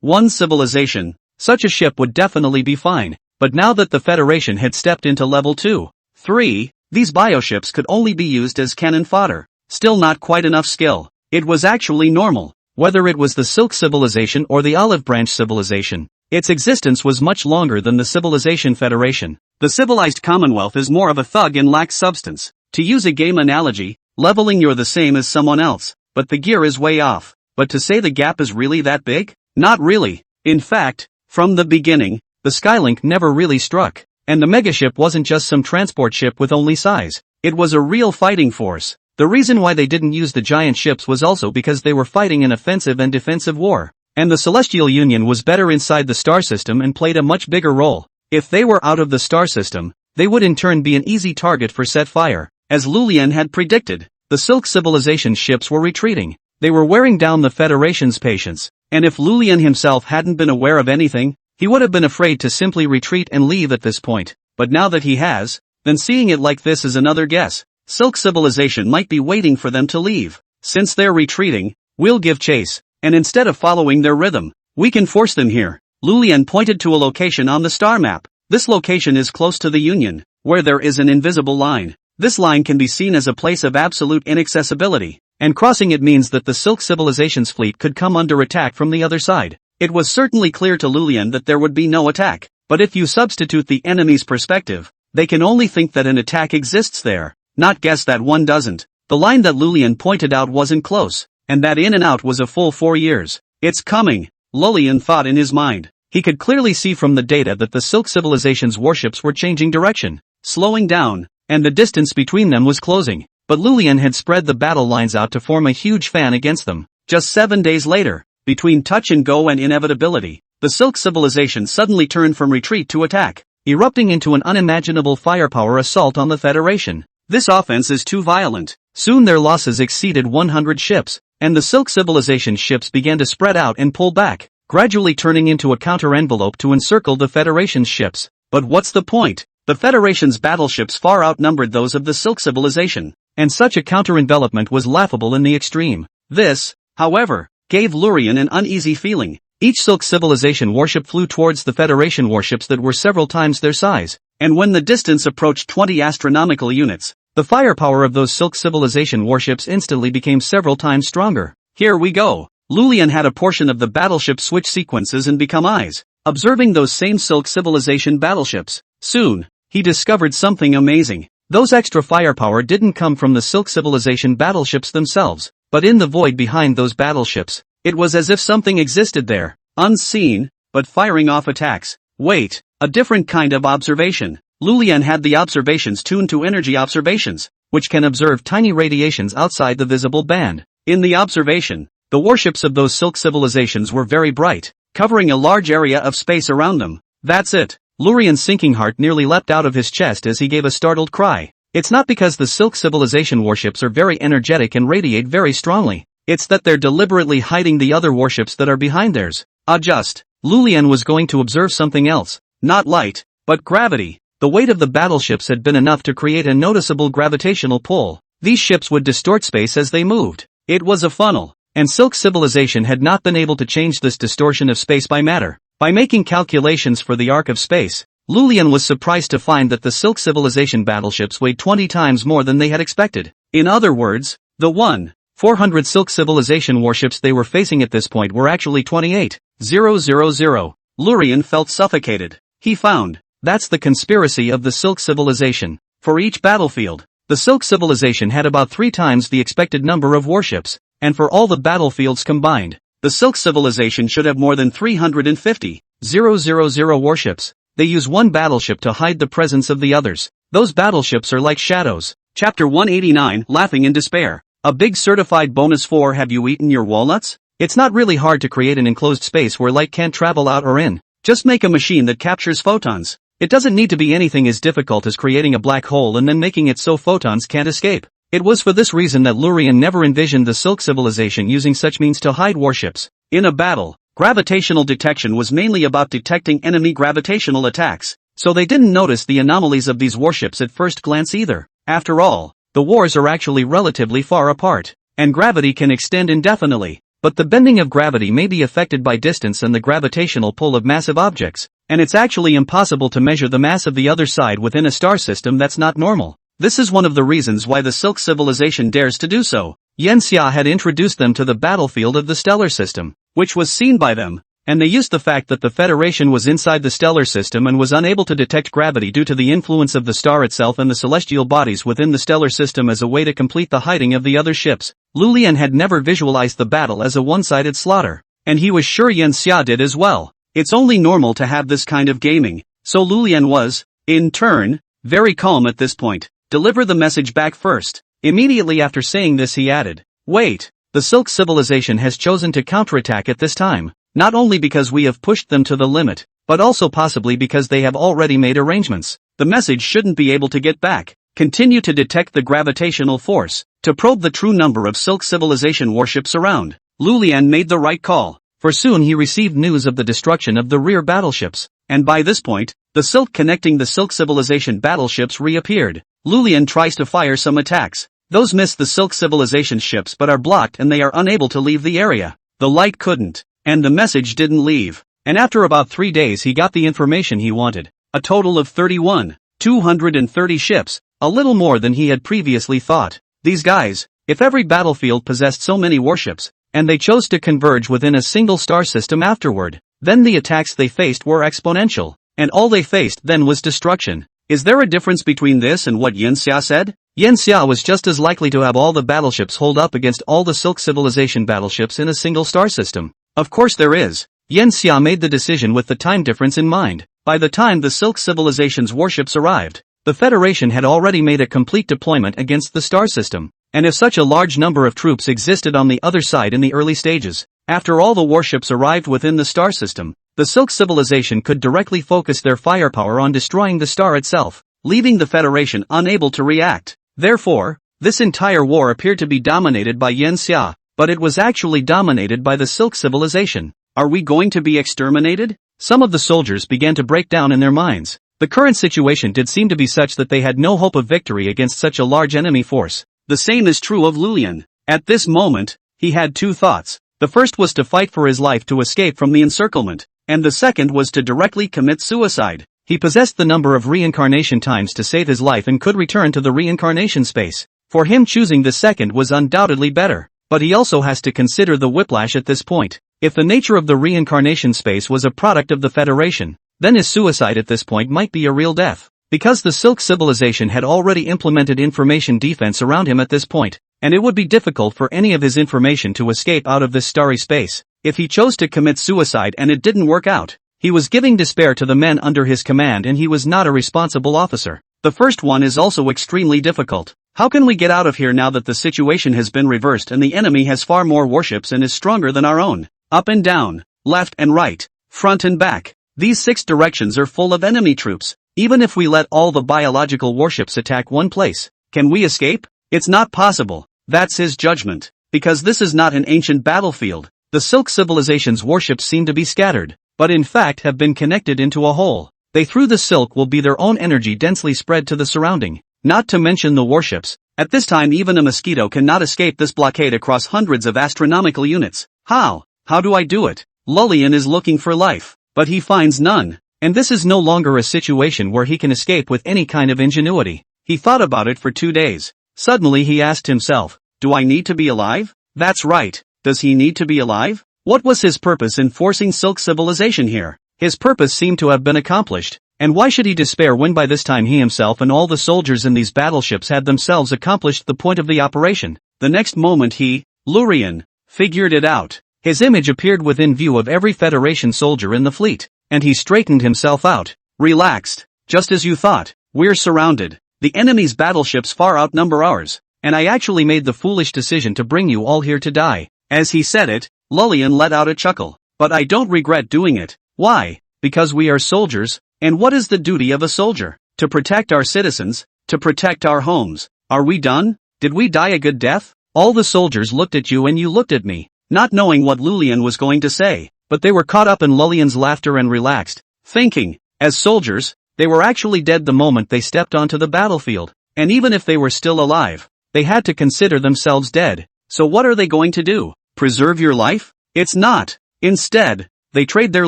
Speaker 1: 1 civilization, such a ship would definitely be fine, but now that the Federation had stepped into level 2, 3, these bioships could only be used as cannon fodder. Still not quite enough skill. It was actually normal, whether it was the Silk Civilization or the Olive Branch Civilization. Its existence was much longer than the Civilization Federation. The civilized Commonwealth is more of a thug and lacks substance. To use a game analogy, leveling you're the same as someone else, but the gear is way off. But to say the gap is really that big? Not really. In fact, from the beginning, the Skylink never really struck, and the megaship wasn't just some transport ship with only size. It was a real fighting force. The reason why they didn't use the giant ships was also because they were fighting an offensive and defensive war, and the Celestial Union was better inside the star system and played a much bigger role. If they were out of the star system, they would in turn be an easy target for set fire. As Lulian had predicted, the Silk Civilization ships were retreating. They were wearing down the Federation's patience, and if Lulian himself hadn't been aware of anything, he would have been afraid to simply retreat and leave at this point. But now that he has, then seeing it like this is another guess. Silk Civilization might be waiting for them to leave. Since they're retreating, we'll give chase, and instead of following their rhythm, we can force them here. Lulian pointed to a location on the star map. This location is close to the Union, where there is an invisible line. This line can be seen as a place of absolute inaccessibility, and crossing it means that the Silk Civilization's fleet could come under attack from the other side. It was certainly clear to Lulian that there would be no attack, but if you substitute the enemy's perspective, they can only think that an attack exists there, not guess that one doesn't. The line that Lulian pointed out wasn't close, and that in and out was a full 4 years. It's coming, Lulian thought in his mind. He could clearly see from the data that the Silk Civilization's warships were changing direction, slowing down, and the distance between them was closing. But Lulian had spread the battle lines out to form a huge fan against them. Just 7 days later, between touch and go and inevitability, the Silk Civilization suddenly turned from retreat to attack, erupting into an unimaginable firepower assault on the Federation. This offense is too violent. Soon their losses exceeded 100 ships, and the Silk Civilization ships began to spread out and pull back. gradually turning into a counter-envelope to encircle the Federation's ships. But what's the point? The Federation's battleships far outnumbered those of the Silk civilization, and such a counter-envelopment was laughable in the extreme. This, however, gave Lurian an uneasy feeling. Each Silk civilization warship flew towards the Federation warships that were several times their size, and when the distance approached 20 astronomical units, the firepower of those Silk civilization warships instantly became several times stronger. Here we go. Lurian had a portion of the battleship switch sequences and become eyes, observing those same Silk civilization battleships. Soon, he discovered something amazing. Those extra firepower didn't come from the Silk civilization battleships themselves, but in the void behind those battleships. It was as if something existed there, unseen, but firing off attacks. Wait, a different kind of observation. Lurian had the observations tuned to energy observations, which can observe tiny radiations outside the visible band. In the observation, the warships of those Silk civilizations were very bright, covering a large area of space around them. That's it. Lurian's sinking heart nearly leapt out of his chest as he gave a startled cry. It's not because the Silk civilization warships are very energetic and radiate very strongly. It's that they're deliberately hiding the other warships that are behind theirs. Lurian was going to observe something else. Not light, but gravity. The weight of the battleships had been enough to create a noticeable gravitational pull. These ships would distort space as they moved. It was a funnel, and Silk civilization had not been able to change this distortion of space by matter. By making calculations for the arc of space, Lurian was surprised to find that the Silk civilization battleships weighed 20 times more than they had expected. In other words, the 400 Silk civilization warships they were facing at this point were actually 28,000. Lurian felt suffocated. He found, that's the conspiracy of the Silk civilization. For each battlefield, the Silk civilization had about 3 times the expected number of warships, and for all the battlefields combined, the Silk civilization should have more than 350,000 warships. They use one battleship to hide the presence of the others. Those battleships are like shadows. Chapter 189, Laughing in Despair. A big certified bonus for have you eaten your walnuts? It's not really hard to create an enclosed space where light can't travel out or in. Just make a machine that captures photons. It doesn't need to be anything as difficult as creating a black hole and then making it so photons can't escape. It was for this reason that Lurian never envisioned the Silk civilization using such means to hide warships. In a battle, gravitational detection was mainly about detecting enemy gravitational attacks, so they didn't notice the anomalies of these warships at first glance either. After all, the wars are actually relatively far apart, and gravity can extend indefinitely, but the bending of gravity may be affected by distance and the gravitational pull of massive objects, and it's actually impossible to measure the mass of the other side within a star system that's not normal. This is one of the reasons why the Silk civilization dares to do so. Yanxia had introduced them to the battlefield of the stellar system, which was seen by them, and they used the fact that the Federation was inside the stellar system and was unable to detect gravity due to the influence of the star itself and the celestial bodies within the stellar system as a way to complete the hiding of the other ships. Lurian had never visualized the battle as a one-sided slaughter, and he was sure Yanxia did as well. It's only normal to have this kind of gaming, so Lurian was, in turn, very calm at this point. Deliver the message back first. Immediately after saying this he added, wait, the Silk civilization has chosen to counterattack at this time. Not only because we have pushed them to the limit, but also possibly because they have already made arrangements. The message shouldn't be able to get back. Continue to detect the gravitational force, to probe the true number of Silk civilization warships around. Lurian made the right call, for soon he received news of the destruction of the rear battleships, and by this point, the Silk connecting the Silk civilization battleships reappeared. Lurian tries to fire some attacks. Those miss the Silk civilization ships but are blocked and they are unable to leave the area. The light couldn't. And the message didn't leave. And after about 3 days he got the information he wanted. A total of 230 ships, a little more than he had previously thought. These guys, if every battlefield possessed so many warships, and they chose to converge within a single star system afterward, then the attacks they faced were exponential, and all they faced then was destruction. Is there a difference between this and what Yanxia said? Yanxia was just as likely to have all the battleships hold up against all the Silk civilization battleships in a single star system. Of course there is. Yanxia made the decision with the time difference in mind. By the time the Silk civilization's warships arrived, the Federation had already made a complete deployment against the star system, and if such a large number of troops existed on the other side in the early stages, after all the warships arrived within the star system, the Silk civilization could directly focus their firepower on destroying the star itself, leaving the Federation unable to react. Therefore, this entire war appeared to be dominated by Yanxia, but it was actually dominated by the Silk civilization. Are we going to be exterminated? Some of the soldiers began to break down in their minds. The current situation did seem to be such that they had no hope of victory against such a large enemy force. The same is true of Lulian. At this moment, he had two thoughts. The first was to fight for his life to escape from the encirclement, and the second was to directly commit suicide. He possessed the number of reincarnation times to save his life and could return to the reincarnation space. For him, choosing the second was undoubtedly better. But he also has to consider the whiplash at this point. If the nature of the reincarnation space was a product of the Federation, then his suicide at this point might be a real death. Because the Silk civilization had already implemented information defense around him at this point, and it would be difficult for any of his information to escape out of this starry space. If he chose to commit suicide and it didn't work out, he was giving despair to the men under his command, and he was not a responsible officer. The first one is also extremely difficult. How can we get out of here now that the situation has been reversed and the enemy has far more warships and is stronger than our own? Up and down, left and right, front and back. These 6 directions are full of enemy troops. Even if we let all the biological warships attack one place, can we escape? It's not possible. That's his judgment. Because this is not an ancient battlefield. The Silk civilization's warships seem to be scattered, but in fact have been connected into a whole. They through the Silk will be their own energy densely spread to the surrounding. Not to mention the warships. At this time even a mosquito cannot escape this blockade across hundreds of astronomical units. How? How do I do it? Lullian is looking for life, but he finds none. And this is no longer a situation where he can escape with any kind of ingenuity. He thought about it for 2 days. Suddenly he asked himself, do I need to be alive? That's right. Does he need to be alive? What was his purpose in forcing Silk civilization here? His purpose seemed to have been accomplished. And why should he despair when by this time he himself and all the soldiers in these battleships had themselves accomplished the point of the operation? The next moment he, Lurian, figured it out. His image appeared within view of every Federation soldier in the fleet, and he straightened himself out. Relaxed. Just as you thought. We're surrounded. The enemy's battleships far outnumber ours, and I actually made the foolish decision to bring you all here to die. As he said it, Lullian let out a chuckle. But I don't regret doing it. Why? Because we are soldiers. And what is the duty of a soldier? To protect our citizens, to protect our homes. Are we done? Did we die a good death? All the soldiers looked at you and you looked at me, not knowing what Lullian was going to say, but they were caught up in Lullian's laughter and relaxed, thinking, as soldiers, they were actually dead the moment they stepped onto the battlefield, and even if they were still alive, they had to consider themselves dead. So what are they going to do? Preserve your life? It's not. Instead, they trade their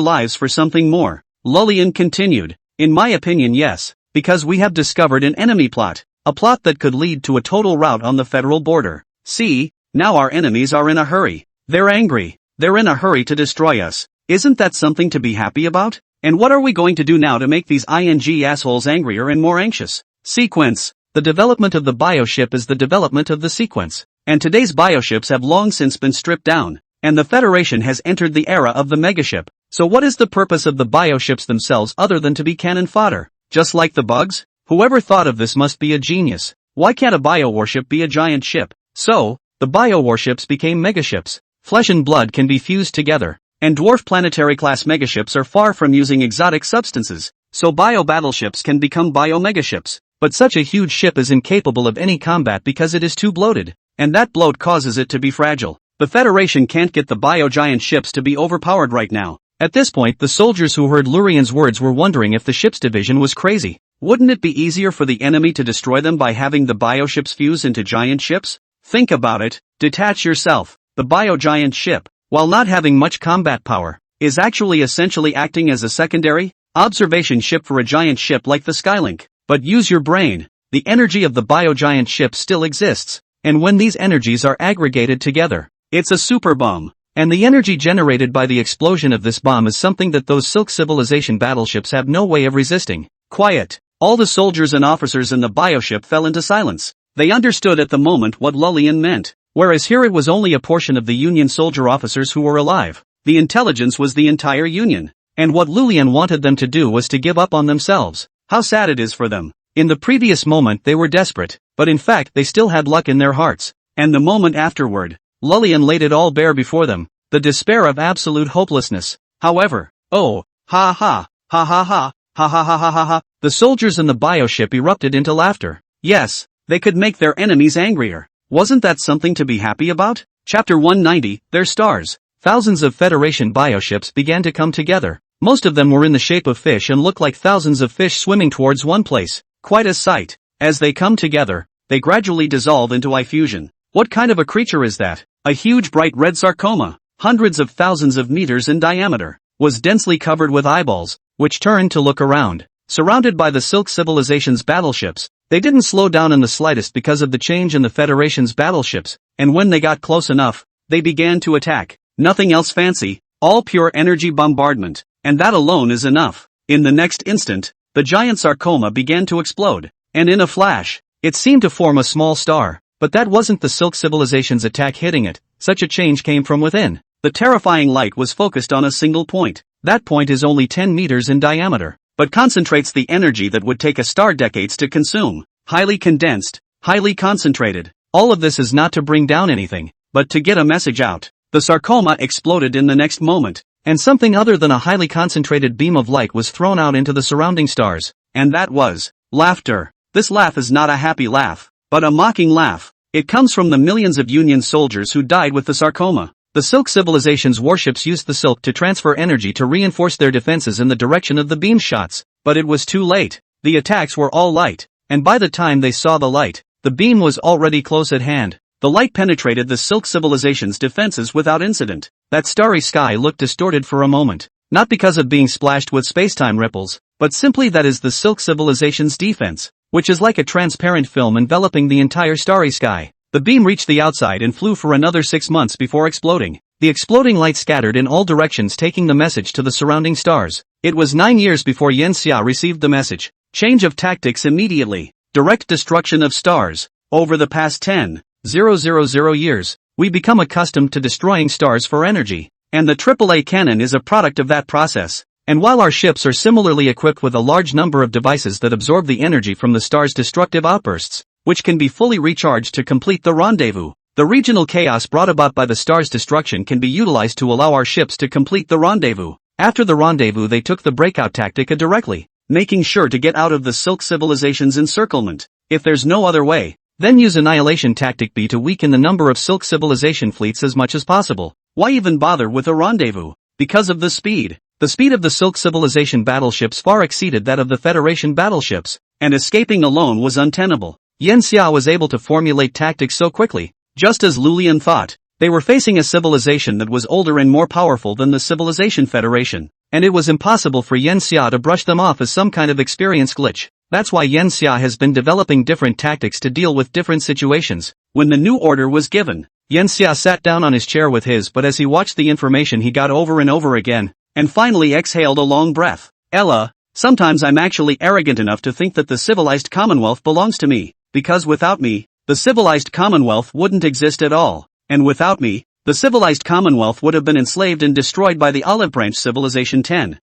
Speaker 1: lives for something more. Lullian continued, in my opinion yes, because we have discovered an enemy plot, a plot that could lead to a total rout on the federal border. See, now our enemies are in a hurry. They're angry. They're in a hurry to destroy us. Isn't that something to be happy about? And what are we going to do now to make these ING assholes angrier and more anxious? Sequence. The development of the bioship is the development of the sequence. And today's bioships have long since been stripped down, and the Federation has entered the era of the megaship. So what is the purpose of the bioships themselves other than to be cannon fodder? Just like the bugs? Whoever thought of this must be a genius. Why can't a biowarship be a giant ship? So, the biowarships became megaships. Flesh and blood can be fused together, and dwarf planetary class megaships are far from using exotic substances, so bio-battleships can become bio-megaships. But such a huge ship is incapable of any combat because it is too bloated, and that bloat causes it to be fragile. The Federation can't get the bio-giant ships to be overpowered right now. At this point the soldiers who heard Lurian's words were wondering if the ship's division was crazy. Wouldn't it be easier for the enemy to destroy them by having the bioships fuse into giant ships? Think about it, detach yourself. The bio-giant ship, while not having much combat power, is actually essentially acting as a secondary observation ship for a giant ship like the Skylink. But use your brain. The energy of the bio-giant ship still exists, and when these energies are aggregated together, it's a super bomb. And the energy generated by the explosion of this bomb is something that those Silk civilization battleships have no way of resisting. Quiet. All the soldiers and officers in the bioship fell into silence. They understood at the moment what Lullian meant, whereas here it was only a portion of the Union soldier officers who were alive. The intelligence was the entire Union, and what Lullian wanted them to do was to give up on themselves. How sad it is for them. In the previous moment they were desperate, but in fact they still had luck in their hearts, and the moment afterward, Lullian laid it all bare before them, the despair of absolute hopelessness. However, oh, ha ha, ha ha ha, ha ha ha ha ha ha, the soldiers in the bioship erupted into laughter. Yes, they could make their enemies angrier. Wasn't that something to be happy about? Chapter 190, Their Stars. thousands of Federation bioships began to come together. Most of them were in the shape of fish and looked like thousands of fish swimming towards one place. Quite a sight. As they come together, they gradually dissolve into eye fusion. What kind of a creature is that? A huge bright red sarcoma, hundreds of thousands of meters in diameter, was densely covered with eyeballs, which turned to look around. Surrounded by the Silk Civilization's battleships, they didn't slow down in the slightest because of the change in the Federation's battleships, and when they got close enough, they began to attack. Nothing else fancy, all pure energy bombardment, and that alone is enough. In the next instant, the giant sarcoma began to explode, and in a flash, it seemed to form a small star. But that wasn't the Silk Civilization's attack hitting it, such a change came from within. The terrifying light was focused on a single point. That point is only 10 meters in diameter, but concentrates the energy that would take a star decades to consume. Highly condensed, highly concentrated. All of this is not to bring down anything, but to get a message out. The sarcoma exploded in the next moment, and something other than a highly concentrated beam of light was thrown out into the surrounding stars, and that was laughter. This laugh is not a happy laugh, but a mocking laugh. It comes from the millions of Union soldiers who died with the sarcoma. The Silk Civilization's warships used the silk to transfer energy to reinforce their defenses in the direction of the beam shots, but it was too late. The attacks were all light, and by the time they saw the light, the beam was already close at hand. The light penetrated the Silk Civilization's defenses without incident. That starry sky looked distorted for a moment, not because of being splashed with spacetime ripples, but simply that is the Silk Civilization's defense, which is like a transparent film enveloping the entire starry sky. The beam reached the outside and flew for another 6 months before exploding. The exploding light scattered in all directions, taking the message to the surrounding stars. It was 9 years before Yen Xia received the message. Change of tactics immediately. Direct destruction of stars. Over the past 10,000 years, we become accustomed to destroying stars for energy. And the AAA cannon is a product of that process. And while our ships are similarly equipped with a large number of devices that absorb the energy from the star's destructive outbursts, which can be fully recharged to complete the rendezvous, the regional chaos brought about by the star's destruction can be utilized to allow our ships to complete the rendezvous. After the rendezvous, they took the breakout tactic directly, making sure to get out of the Silk Civilization's encirclement. If there's no other way, then use annihilation tactic B to weaken the number of Silk Civilization fleets as much as possible. Why even bother with a rendezvous? Because of the speed. The speed of the Silk Civilization battleships far exceeded that of the Federation battleships, and escaping alone was untenable. Yen Xia was able to formulate tactics so quickly, just as Lulian thought. They were facing a civilization that was older and more powerful than the Civilization Federation, and it was impossible for Yen Xia to brush them off as some kind of experience glitch. That's why Yen Xia has been developing different tactics to deal with different situations. When the new order was given, Yen Xia sat down on his chair with his, but as he watched the information he got over and over again, and finally exhaled a long breath. Ella, sometimes I'm actually arrogant enough to think that the civilized Commonwealth belongs to me, because without me, the civilized Commonwealth wouldn't exist at all, and without me, the civilized Commonwealth would have been enslaved and destroyed by the Olive Branch Civilization 10,000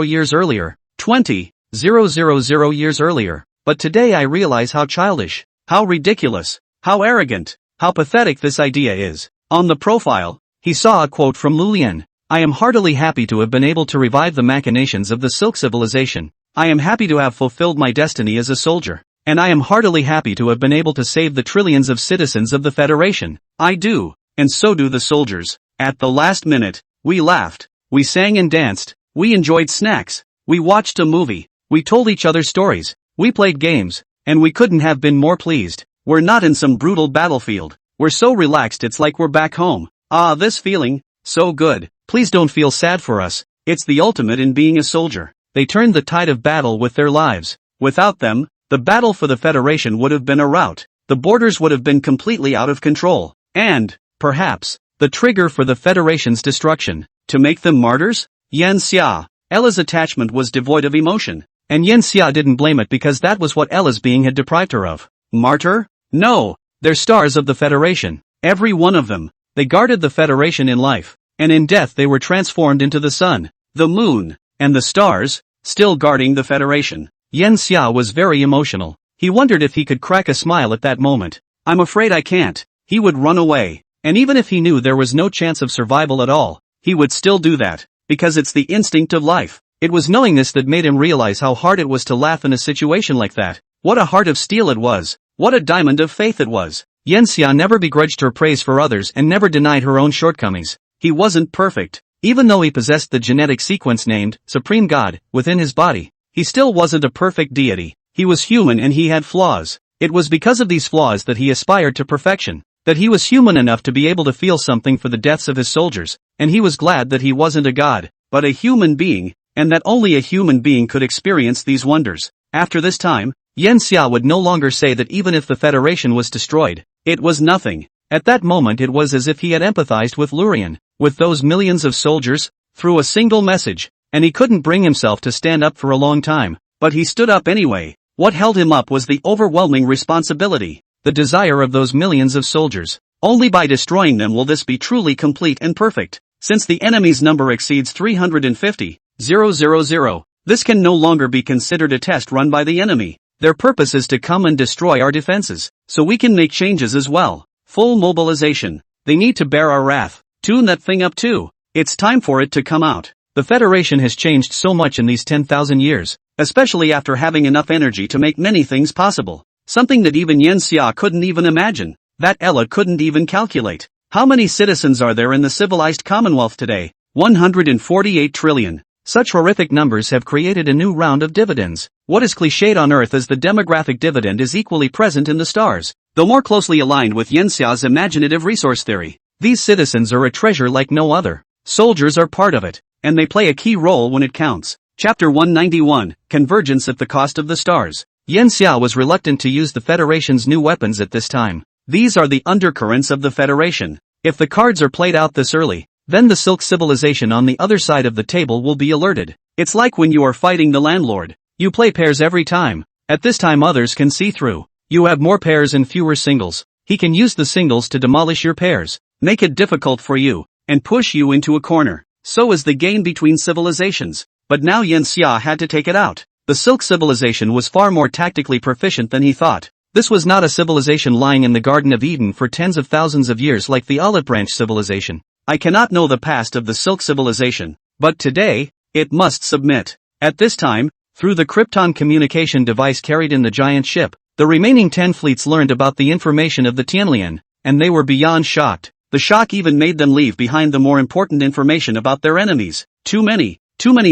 Speaker 1: years earlier, 20,000 years earlier. But today I realize how childish, how ridiculous, how arrogant, how pathetic this idea is. On the profile, he saw a quote from Lulian. I am heartily happy to have been able to revive the machinations of the Silk Civilization. I am happy to have fulfilled my destiny as a soldier. And I am heartily happy to have been able to save the trillions of citizens of the Federation. I do, and so do the soldiers. At the last minute, we laughed, we sang and danced, we enjoyed snacks, we watched a movie, we told each other stories, we played games, and we couldn't have been more pleased. We're not in some brutal battlefield. We're so relaxed it's like we're back home. Ah, this feeling, so good. Please don't feel sad for us. It's the ultimate in being a soldier. They turned the tide of battle with their lives. Without them, the battle for the Federation would have been a rout. The borders would have been completely out of control. And, perhaps, the trigger for the Federation's destruction. To make them martyrs? Yen Xia. Ella's attachment was devoid of emotion. And Yen Xia didn't blame it because that was what Ella's being had deprived her of. Martyr? No. They're stars of the Federation. Every one of them. They guarded the Federation in life. And in death they were transformed into the sun, the moon, and the stars, still guarding the Federation. Yen Xia was very emotional. He wondered if he could crack a smile at that moment. I'm afraid I can't. He would run away. And even if he knew there was no chance of survival at all, he would still do that. Because it's the instinct of life. It was knowing this that made him realize how hard it was to laugh in a situation like that. What a heart of steel it was. What a diamond of faith it was. Yen Xia never begrudged her praise for others and never denied her own shortcomings. He wasn't perfect. Even though he possessed the genetic sequence named Supreme God within his body, he still wasn't a perfect deity. He was human and he had flaws. It was because of these flaws that he aspired to perfection, that he was human enough to be able to feel something for the deaths of his soldiers, and he was glad that he wasn't a god, but a human being, and that only a human being could experience these wonders. After this time, Yen Xia would no longer say that even if the Federation was destroyed, it was nothing. At that moment it was as if he had empathized with Lurian, with those millions of soldiers, through a single message, and he couldn't bring himself to stand up for a long time, but he stood up anyway. What held him up was the overwhelming responsibility, the desire of those millions of soldiers. Only by destroying them will this be truly complete and perfect. Since the enemy's number exceeds 350,000, this can no longer be considered a test run by the enemy. Their purpose is to come and destroy our defenses, so we can make changes as well. Full mobilization. They need to bear our wrath. Tune that thing up too. It's time for it to come out. The Federation has changed so much in these 10,000 years, especially after having enough energy to make many things possible. Something that even Yen Xia couldn't even imagine, that Ella couldn't even calculate. How many citizens are there in the civilized Commonwealth today? 148 trillion. Such horrific numbers have created a new round of dividends. What is cliched on Earth as the demographic dividend is equally present in the stars, though more closely aligned with Yen Xia's imaginative resource theory. These citizens are a treasure like no other. Soldiers are part of it, and they play a key role when it counts. Chapter 191, Convergence at the Cost of the Stars. Yen Xia was reluctant to use the Federation's new weapons at this time. These are the undercurrents of the Federation. If the cards are played out this early, then the Silk civilization on the other side of the table will be alerted. It's like when you are fighting the landlord. You play pairs every time. At this time others can see through. You have more pairs and fewer singles. He can use the singles to demolish your pairs, make it difficult for you, and push you into a corner. So is the game between civilizations. But now Yen Xia had to take it out. The Silk civilization was far more tactically proficient than he thought. This was not a civilization lying in the Garden of Eden for tens of thousands of years like the Olive Branch civilization. I cannot know the past of the Silk civilization, but today, it must submit. At this time, through the Krypton communication device carried in the giant ship, the remaining 10 fleets learned about the information of the Tianlian, and they were beyond shocked. The shock even made them leave behind the more important information about their enemies. Too many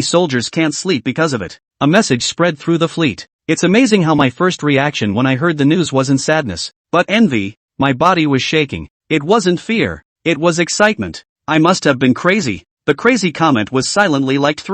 Speaker 1: soldiers can't sleep because of it. A message spread through the fleet. It's amazing how my first reaction when I heard the news wasn't sadness, but envy. My body was shaking. It wasn't fear. It was excitement. I must have been crazy. The crazy comment was silently liked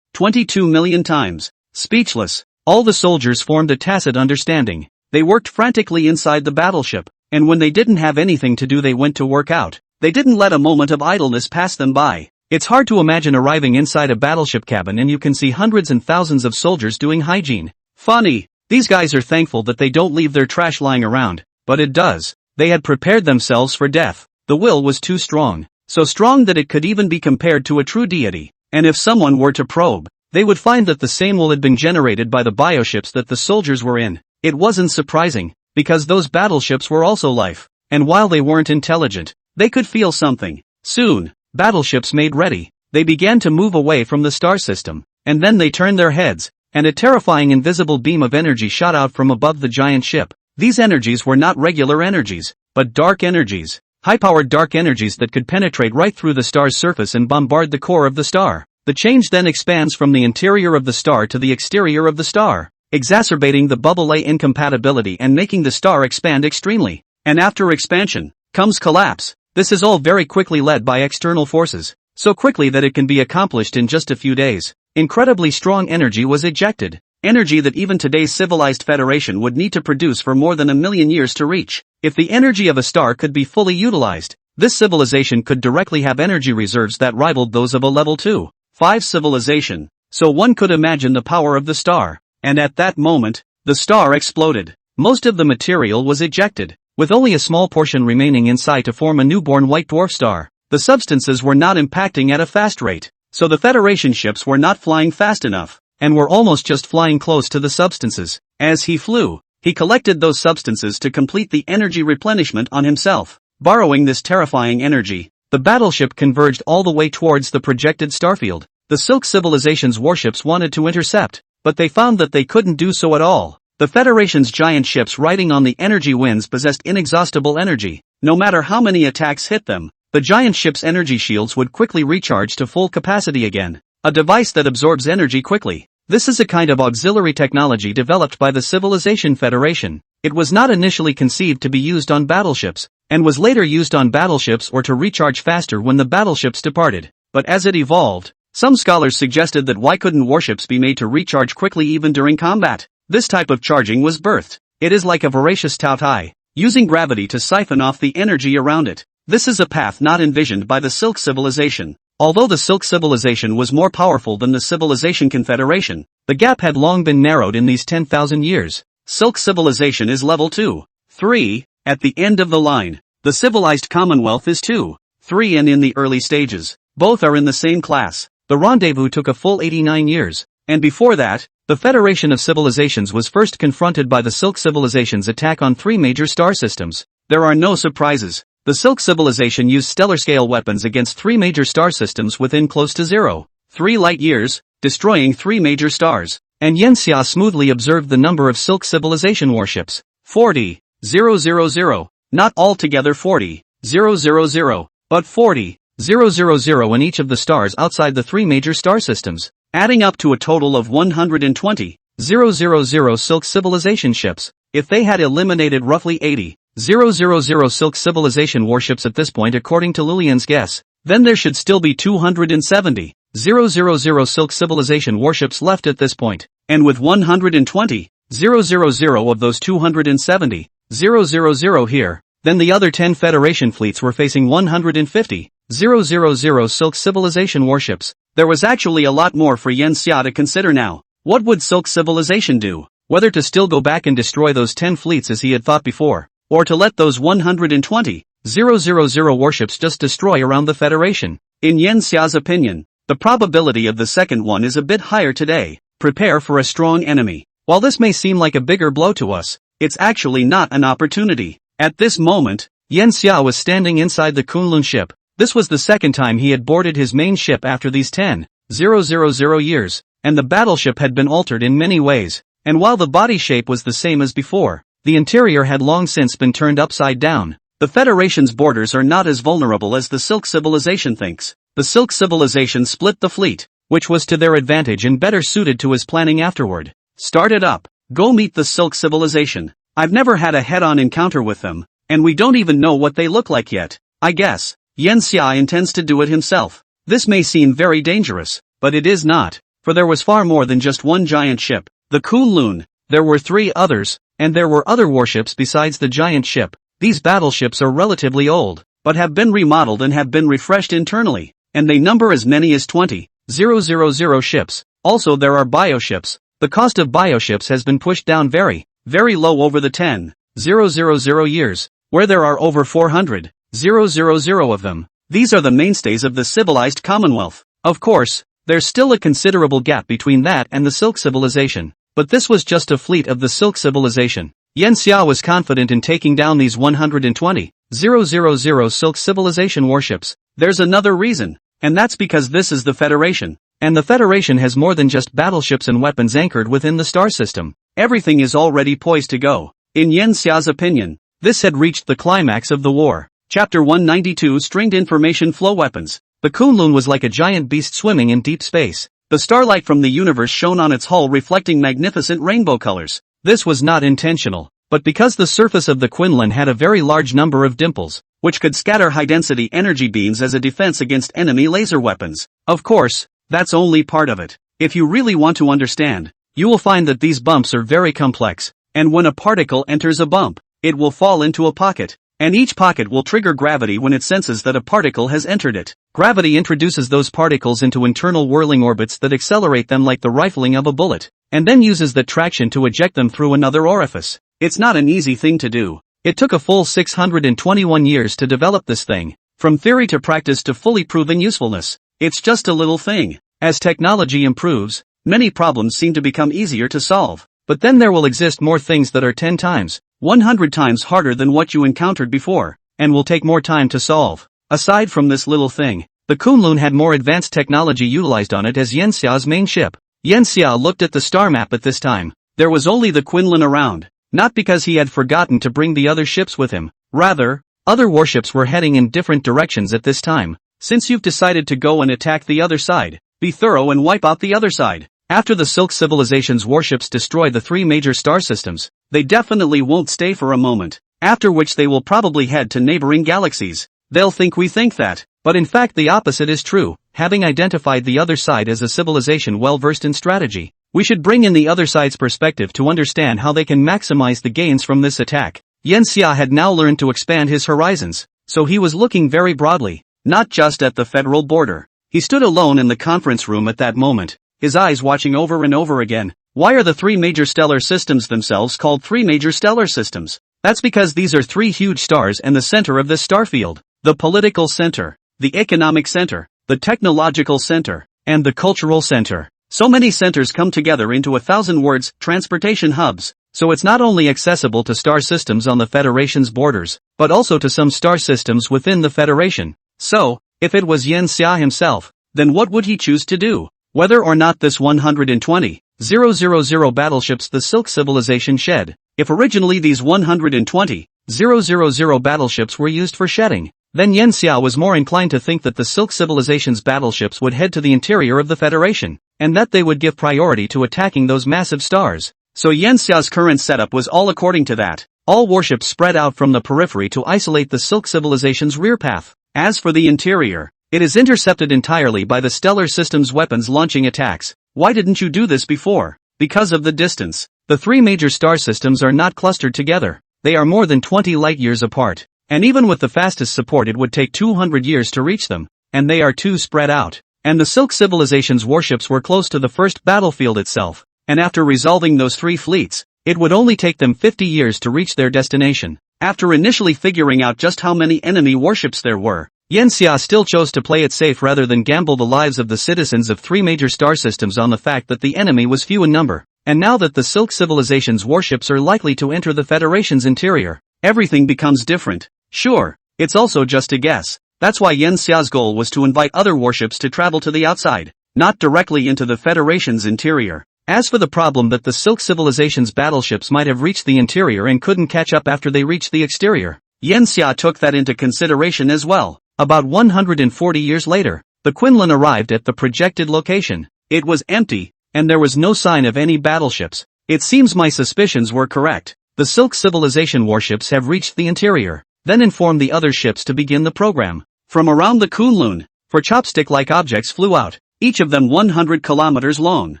Speaker 1: 22 million times. Speechless. All the soldiers formed a tacit understanding. They worked frantically inside the battleship, and when they didn't have anything to do they went to work out. They didn't let a moment of idleness pass them by. It's hard to imagine arriving inside a battleship cabin and you can see hundreds and thousands of soldiers doing hygiene. Funny. These guys are thankful that they don't leave their trash lying around, but it does. They had prepared themselves for death. The will was too strong. So strong that it could even be compared to a true deity. And if someone were to probe, they would find that the same will had been generated by the bioships that the soldiers were in. It wasn't surprising, because those battleships were also life. And while they weren't intelligent, they could feel something. Soon, battleships made ready. They began to move away from the star system. And then they turned their heads, and a terrifying invisible beam of energy shot out from above the giant ship. These energies were not regular energies, but dark energies. High-powered dark energies that could penetrate right through the star's surface and bombard the core of the star. The change then expands from the interior of the star to the exterior of the star, exacerbating the bubble-A incompatibility and making the star expand extremely. And after expansion, comes collapse. This is all very quickly led by external forces, so quickly that it can be accomplished in just a few days. Incredibly strong energy was ejected. Energy that even today's civilized Federation would need to produce for more than 1,000,000 years to reach. If the energy of a star could be fully utilized, this civilization could directly have energy reserves that rivaled those of a level 2.5 civilization. So one could imagine the power of the star. And at that moment, the star exploded. Most of the material was ejected, with only a small portion remaining inside to form a newborn white dwarf star. The substances were not impacting at a fast rate, so the Federation ships were not flying fast enough, and were almost just flying close to the substances. As he flew, he collected those substances to complete the energy replenishment on himself. Borrowing this terrifying energy, the battleship converged all the way towards the projected starfield. The Silk civilization's warships wanted to intercept, but they found that they couldn't do so at all. The Federation's giant ships riding on the energy winds possessed inexhaustible energy. No matter how many attacks hit them, the giant ship's energy shields would quickly recharge to full capacity again. A device that absorbs energy quickly. This is a kind of auxiliary technology developed by the Civilization Federation. It was not initially conceived to be used on battleships, and was later used on battleships or to recharge faster when the battleships departed. But as it evolved, some scholars suggested that why couldn't warships be made to recharge quickly even during combat? This type of charging was birthed. It is like a voracious tautai, using gravity to siphon off the energy around it. This is a path not envisioned by the Silk Civilization. Although the Silk Civilization was more powerful than the Civilization Confederation, the gap had long been narrowed in these 10,000 years. Silk Civilization is level 2, 3, at the end of the line. The Civilized Commonwealth is 2, 3 and in the early stages. Both are in the same class. The rendezvous took a full 89 years, and before that, the Federation of Civilizations was first confronted by the Silk Civilization's attack on 3 major star systems. There are no surprises. The Silk Civilization used stellar-scale weapons against 3 major star systems within close to 0.3 light-years, destroying 3 major stars, and Yenxia smoothly observed the number of Silk Civilization warships. 40,000, not altogether 40,000, but 40,000 in each of the stars outside the 3 major star systems, adding up to a total of 120,000 Silk Civilization ships. If they had eliminated roughly 80,000 Silk Civilization warships at this point according to Lilian's guess, then there should still be 270,000 Silk Civilization warships left at this point, and with 120,000 of those 270,000 here, then the other 10 Federation fleets were facing 150,000 Silk Civilization warships. There was actually a lot more for Yenxia to consider now. What would Silk Civilization do? Whether to still go back and destroy those 10 fleets as he had thought before, or to let those 120,000 warships just destroy around the Federation. In Yenxia's opinion, the probability of the second one is a bit higher today. Prepare for a strong enemy. While this may seem like a bigger blow to us, it's actually not an opportunity. At this moment, Yenxia was standing inside the Kunlun ship. This was the second time he had boarded his main ship after these 10,000 years, and the battleship had been altered in many ways, and while the body shape was the same as before, the interior had long since been turned upside down. The Federation's borders are not as vulnerable as the Silk Civilization thinks. The Silk Civilization split the fleet, which was to their advantage and better suited to his planning afterward. Start it up. Go meet the Silk Civilization. I've never had a head-on encounter with them, and we don't even know what they look like yet. I guess Yenxia intends to do it himself. This may seem very dangerous, but it is not, for there was far more than just one giant ship. The Kunlun. There were 3 others, and there were other warships besides the giant ship. These battleships are relatively old, but have been remodeled and have been refreshed internally, and they number as many as 20,000 ships. Also there are bioships. The cost of bioships has been pushed down very, very low over the 10,000 years, where there are over 400,000 of them. These are the mainstays of the civilized Commonwealth. Of course, there's still a considerable gap between that and the Silk Civilization. But this was just a fleet of the Silk Civilization. Yenxia was confident in taking down these 120,000 Silk Civilization warships. There's another reason, and that's because this is the Federation. And the Federation has more than just battleships and weapons anchored within the star system. Everything is already poised to go. In Yenxia's opinion, this had reached the climax of the war. Chapter 192 Stringed Information Flow Weapons. The Kunlun was like a giant beast swimming in deep space. The starlight from the universe shone on its hull reflecting magnificent rainbow colors. This was not intentional, but because the surface of the Kunlun had a very large number of dimples, which could scatter high-density energy beams as a defense against enemy laser weapons. Of course, that's only part of it. If you really want to understand, you will find that these bumps are very complex, and when a particle enters a bump, it will fall into a pocket. And each pocket will trigger gravity when it senses that a particle has entered it. Gravity introduces those particles into internal whirling orbits that accelerate them like the rifling of a bullet, and then uses that traction to eject them through another orifice. It's not an easy thing to do. It took a full 621 years to develop this thing. From theory to practice to fully proven usefulness. It's just a little thing. As technology improves, many problems seem to become easier to solve. But then there will exist more things that are 10 times, 100 times harder than what you encountered before, and will take more time to solve. Aside from this little thing, the Kunlun had more advanced technology utilized on it as Yenxia's main ship. Yenxia looked at the star map at this time. There was only the Kunlun around, not because he had forgotten to bring the other ships with him. Rather, Other warships were heading in different directions at this time. Since you've decided to go and attack the other side, be thorough and wipe out the other side. After the Silk Civilization's warships destroy the 3 major star systems, they definitely won't stay for a moment, after which they will probably head to neighboring galaxies. They'll think we think that, but in fact the opposite is true. Having identified the other side as a civilization well versed in strategy, we should bring in the other side's perspective to understand how they can maximize the gains from this attack. Yen Xia had now learned to expand his horizons, so he was looking very broadly, not just at the federal border. He stood alone in the conference room at that moment, his eyes watching over and over again. Why are the 3 major stellar systems themselves called 3 major stellar systems? That's because these are 3 huge stars and the center of this star field. The political center, the economic center, the technological center, and the cultural center. So many centers come together into 1,000 words, transportation hubs. So it's not only accessible to star systems on the Federation's borders, but also to some star systems within the Federation. So, if it was Yen Xia himself, then what would he choose to do? Whether or not this 120,000 battleships the Silk Civilization shed. If originally these 120,000 battleships were used for shedding, then Yen Xia was more inclined to think that the Silk Civilization's battleships would head to the interior of the Federation, and that they would give priority to attacking those massive stars. So Yen Xia's current setup was all according to that. All warships spread out from the periphery to isolate the Silk Civilization's rear path. As for the interior, it is intercepted entirely by the stellar system's weapons launching attacks. Why didn't you do this before? Because of the distance. The 3 major star systems are not clustered together. They are more than 20 light-years apart. And even with the fastest support it would take 200 years to reach them. And they are too spread out. And the Silk Civilization's warships were close to the first battlefield itself. And after resolving those 3 fleets, it would only take them 50 years to reach their destination. After initially figuring out just how many enemy warships there were, Yen Xia still chose to play it safe rather than gamble the lives of the citizens of 3 major star systems on the fact that the enemy was few in number. And now that the Silk Civilization's warships are likely to enter the Federation's interior, everything becomes different. Sure, it's also just a guess. That's why Yen Xia's goal was to invite other warships to travel to the outside, not directly into the Federation's interior. As for the problem that the Silk Civilization's battleships might have reached the interior and couldn't catch up after they reached the exterior, Yen Xia took that into consideration as well. About 140 years later, the Quinlan arrived at the projected location. It was empty, and there was no sign of any battleships. It seems my suspicions were correct. The Silk Civilization warships have reached the interior. Then informed the other ships to begin the program. From around the Kunlun, 4 chopstick-like objects flew out, each of them 100 kilometers long.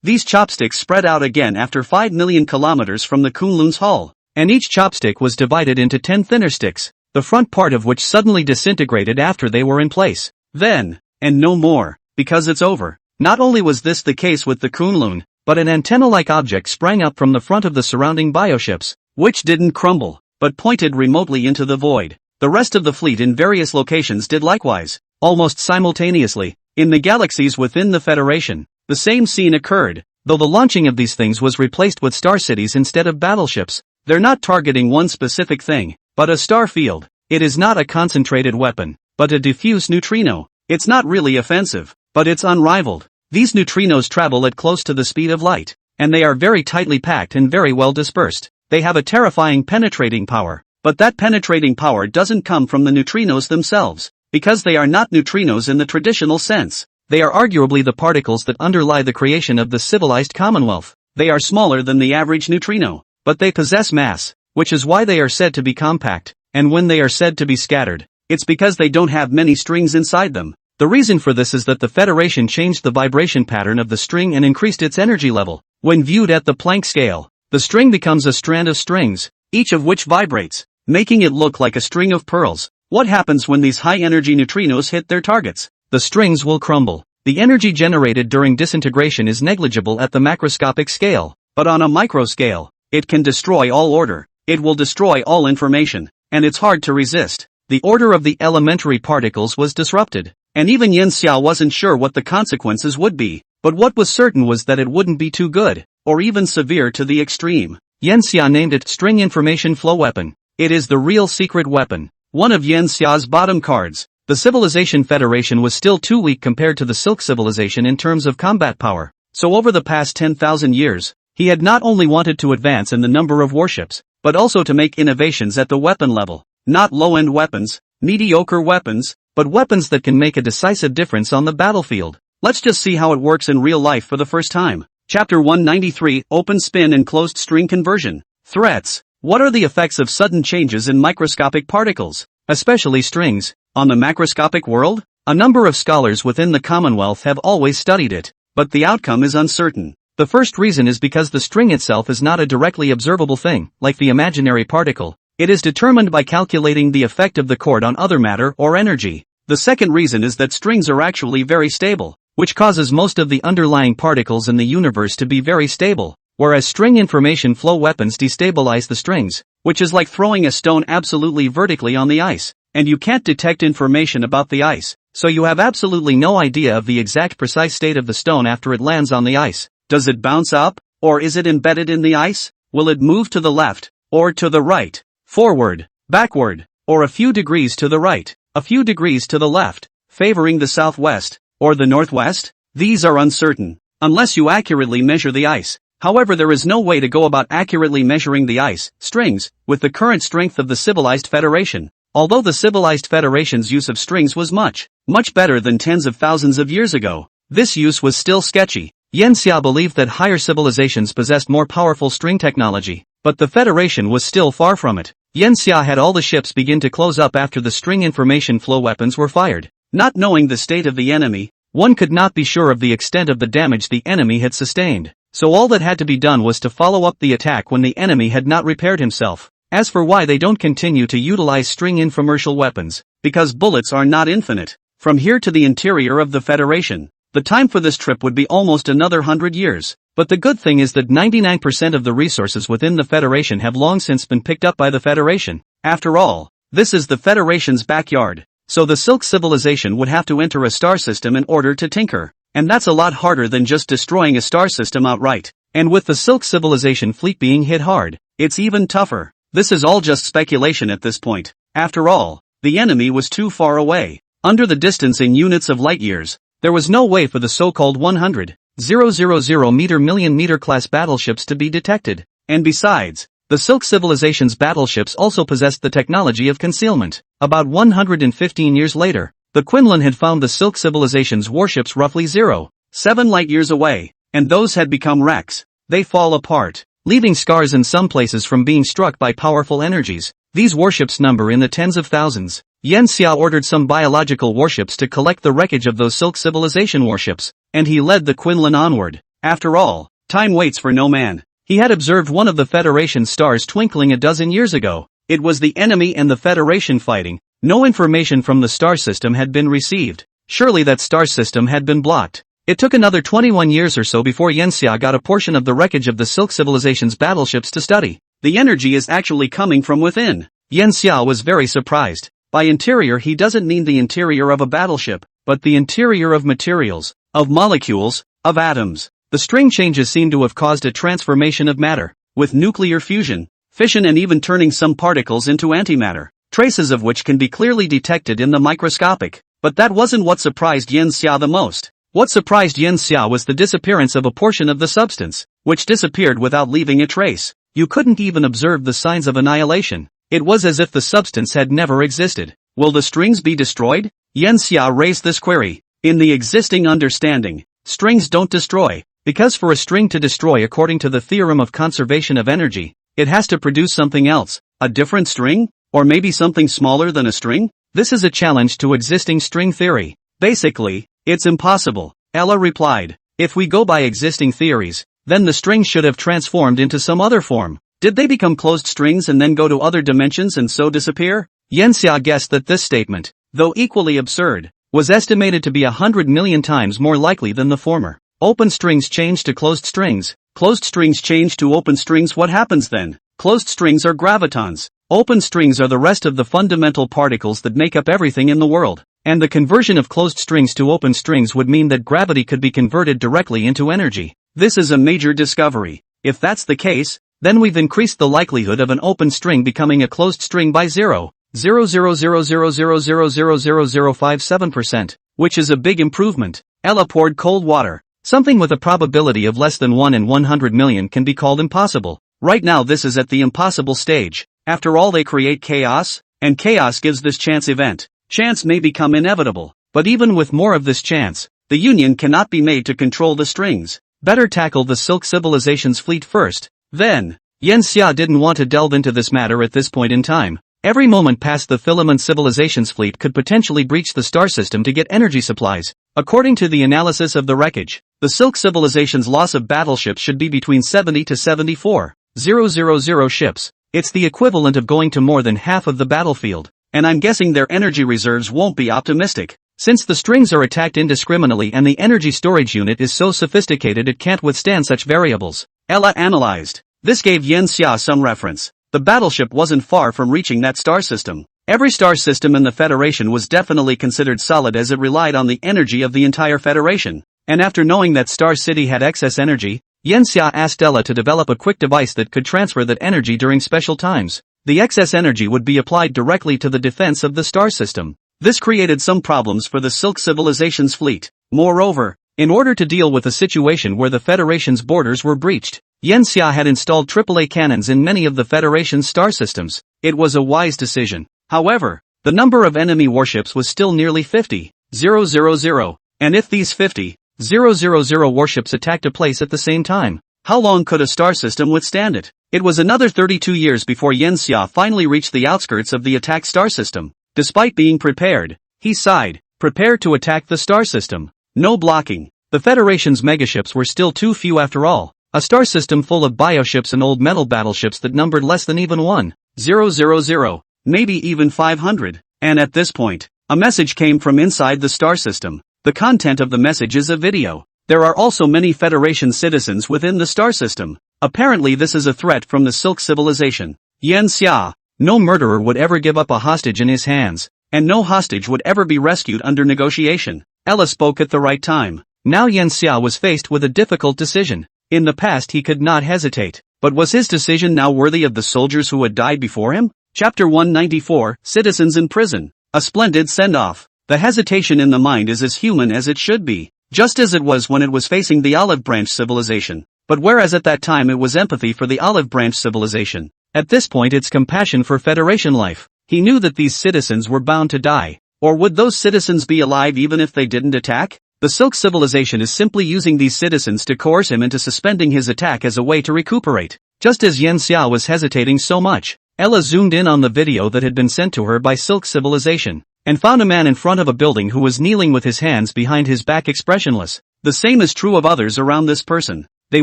Speaker 1: These chopsticks spread out again after 5 million kilometers from the Kunlun's hull, and each chopstick was divided into 10 thinner sticks, the front part of which suddenly disintegrated after they were in place. Then, and no more, because it's over. Not only was this the case with the Kunlun, but an antenna-like object sprang up from the front of the surrounding bioships, which didn't crumble, but pointed remotely into the void. The rest of the fleet in various locations did likewise, almost simultaneously. In the galaxies within the Federation, the same scene occurred, though the launching of these things was replaced with star cities instead of battleships. They're not targeting one specific thing, but a star field. It is not a concentrated weapon, but a diffuse neutrino. It's not really offensive, but it's unrivaled. These neutrinos travel at close to the speed of light, and they are very tightly packed and very well dispersed. They have a terrifying penetrating power, but that penetrating power doesn't come from the neutrinos themselves, because they are not neutrinos in the traditional sense. They are arguably the particles that underlie the creation of the civilized Commonwealth. They are smaller than the average neutrino, but they possess mass, which is why they are said to be compact, and when they are said to be scattered, it's because they don't have many strings inside them. The reason for this is that the Federation changed the vibration pattern of the string and increased its energy level. When viewed at the Planck scale, the string becomes a strand of strings, each of which vibrates, making it look like a string of pearls. What happens when these high-energy neutrinos hit their targets? The strings will crumble. The energy generated during disintegration is negligible at the macroscopic scale, but on a micro scale, it can destroy all order. It will destroy all information, and it's hard to resist. The order of the elementary particles was disrupted, and even Yen Xia wasn't sure what the consequences would be, but what was certain was that it wouldn't be too good, or even severe to the extreme. Yen Xia named it String Information Flow Weapon. It is the real secret weapon, one of Yen Xia's bottom cards. The Civilization Federation was still too weak compared to the Silk Civilization in terms of combat power, so over the past 10,000 years, he had not only wanted to advance in the number of warships, but also to make innovations at the weapon level. Not low-end weapons, mediocre weapons, but weapons that can make a decisive difference on the battlefield. Let's just see how it works in real life for the first time. Chapter 193, Open Spin and Closed String Conversion. Threats. What are the effects of sudden changes in microscopic particles, especially strings, on the macroscopic world? A number of scholars within the Commonwealth have always studied it, but the outcome is uncertain. The first reason is because the string itself is not a directly observable thing, like the imaginary particle. It is determined by calculating the effect of the chord on other matter or energy. The second reason is that strings are actually very stable, which causes most of the underlying particles in the universe to be very stable, whereas string information flow weapons destabilize the strings, which is like throwing a stone absolutely vertically on the ice, and you can't detect information about the ice, so you have absolutely no idea of the exact precise state of the stone after it lands on the ice. Does it bounce up, or is it embedded in the ice? Will it move to the left, or to the right, forward, backward, or a few degrees to the right, a few degrees to the left, favoring the southwest, or the northwest? These are uncertain, unless you accurately measure the ice. However, there is no way to go about accurately measuring the ice, strings, with the current strength of the civilized federation. Although the civilized federation's use of strings was much better than tens of thousands of years ago, this use was still sketchy. Yanxia believed that higher civilizations possessed more powerful string technology, but the Federation was still far from it. Yanxia had all the ships begin to close up after the string information flow weapons were fired. Not knowing the state of the enemy, one could not be sure of the extent of the damage the enemy had sustained, so all that had to be done was to follow up the attack when the enemy had not repaired himself. As for why they don't continue to utilize string infomercial weapons, because bullets are not infinite. From here to the interior of the Federation, the time for this trip would be almost another 100 years. But the good thing is that 99% of the resources within the Federation have long since been picked up by the Federation. After all, this is the Federation's backyard, so the Silk civilization would have to enter a star system in order to tinker. And that's a lot harder than just destroying a star system outright. And with the Silk civilization fleet being hit hard, it's even tougher. This is all just speculation at this point. After all, the enemy was too far away. Under the distance in units of light years, there was no way for the so-called 100,000 million meter class battleships to be detected. And besides, the Silk civilization's battleships also possessed the technology of concealment. About 115 years later, the Quinlan had found the Silk civilization's warships roughly 0.7 light years away, and those had become wrecks. They fall apart, leaving scars in some places from being struck by powerful energies. These warships number in the tens of thousands. Yanxia ordered some biological warships to collect the wreckage of those Silk civilization warships, and he led the Quinlan onward. After all, time waits for no man. He had observed one of the Federation's stars twinkling a dozen years ago. It was the enemy and the Federation fighting. No information from the star system had been received. Surely that star system had been blocked. It took another 21 years or so before Yanxia got a portion of the wreckage of the Silk civilization's battleships to study. The energy is actually coming from within. Yanxia was very surprised. By interior he doesn't mean the interior of a battleship, but the interior of materials, of molecules, of atoms. The string changes seem to have caused a transformation of matter, with nuclear fusion, fission and even turning some particles into antimatter, traces of which can be clearly detected in the microscopic. But that wasn't what surprised Yanxia the most. What surprised Yanxia was the disappearance of a portion of the substance, which disappeared without leaving a trace. You couldn't even observe the signs of annihilation. It was as if the substance had never existed. Will the strings be destroyed? Yanxia raised this query. In the existing understanding, strings don't destroy, because for a string to destroy according to the theorem of conservation of energy, it has to produce something else, a different string? Or maybe something smaller than a string? This is a challenge to existing string theory. Basically, it's impossible, Ella replied. If we go by existing theories, then the strings should have transformed into some other form. Did they become closed strings and then go to other dimensions and so disappear? Yanxia guessed that this statement, though equally absurd, was estimated to be 100 million times more likely than the former. Open strings change to closed strings. Closed strings change to open strings. What happens then? Closed strings are gravitons. Open strings are the rest of the fundamental particles that make up everything in the world. And the conversion of closed strings to open strings would mean that gravity could be converted directly into energy. This is a major discovery. If that's the case, then we've increased the likelihood of an open string becoming a closed string by 0.00000000057%, which is a big improvement. Ella poured cold water. Something with a probability of less than 1 in 100 million can be called impossible. Right now this is at the impossible stage. After all, they create chaos? and chaos gives this chance event. Chance may become inevitable, but even with more of this chance, the Union cannot be made to control the strings. Better tackle the Silk Civilization's fleet first. Then, Yen Xia didn't want to delve into this matter at this point in time. Every moment past the Filament Civilization's fleet could potentially breach the star system to get energy supplies. According to the analysis of the wreckage, the Silk Civilization's loss of battleships should be between 70 to 74,000 ships. It's the equivalent of going to more than half of the battlefield, and I'm guessing their energy reserves won't be optimistic. Since the strings are attacked indiscriminately and the energy storage unit is so sophisticated it can't withstand such variables. Ella analyzed. This gave Yen Xia some reference. The battleship wasn't far from reaching that star system. Every star system in the Federation was definitely considered solid as it relied on the energy of the entire Federation. And after knowing that Star City had excess energy, Yen Xia asked Ella to develop a quick device that could transfer that energy during special times. The excess energy would be applied directly to the defense of the star system. This created some problems for the Silk Civilization's fleet. Moreover, in order to deal with a situation where the Federation's borders were breached, Yen Xia had installed AAA cannons in many of the Federation's star systems. It was a wise decision. However, the number of enemy warships was still nearly 50,000, and if these 50,000 warships attacked a place at the same time, how long could a star system withstand it? It was another 32 years before Yen Xia finally reached the outskirts of the attacked star system. Despite being prepared, he sighed, prepared to attack the star system. No blocking. The Federation's megaships were still too few after all. A star system full of bioships and old metal battleships that numbered less than even 1,000, maybe even 500. And at this point, a message came from inside the star system. The content of the message is a video. There are also many Federation citizens within the star system. Apparently this is a threat from the Silk Civilization. Yen Xia. No murderer would ever give up a hostage in his hands, and no hostage would ever be rescued under negotiation. Ella spoke at the right time. Now Yen Xia was faced with a difficult decision. In the past he could not hesitate, but was his decision now worthy of the soldiers who had died before him? Chapter 194, Citizens in Prison. A splendid send-off. The hesitation in the mind is as human as it should be, just as it was when it was facing the Olive Branch Civilization. But whereas at that time it was empathy for the Olive Branch Civilization, at this point it's compassion for Federation life. He knew that these citizens were bound to die. Or would those citizens be alive even if they didn't attack? The Silk Civilization is simply using these citizens to coerce him into suspending his attack as a way to recuperate. Just as Yen Xia was hesitating so much, Ella zoomed in on the video that had been sent to her by Silk Civilization, and found a man in front of a building who was kneeling with his hands behind his back expressionless. The same is true of others around this person. They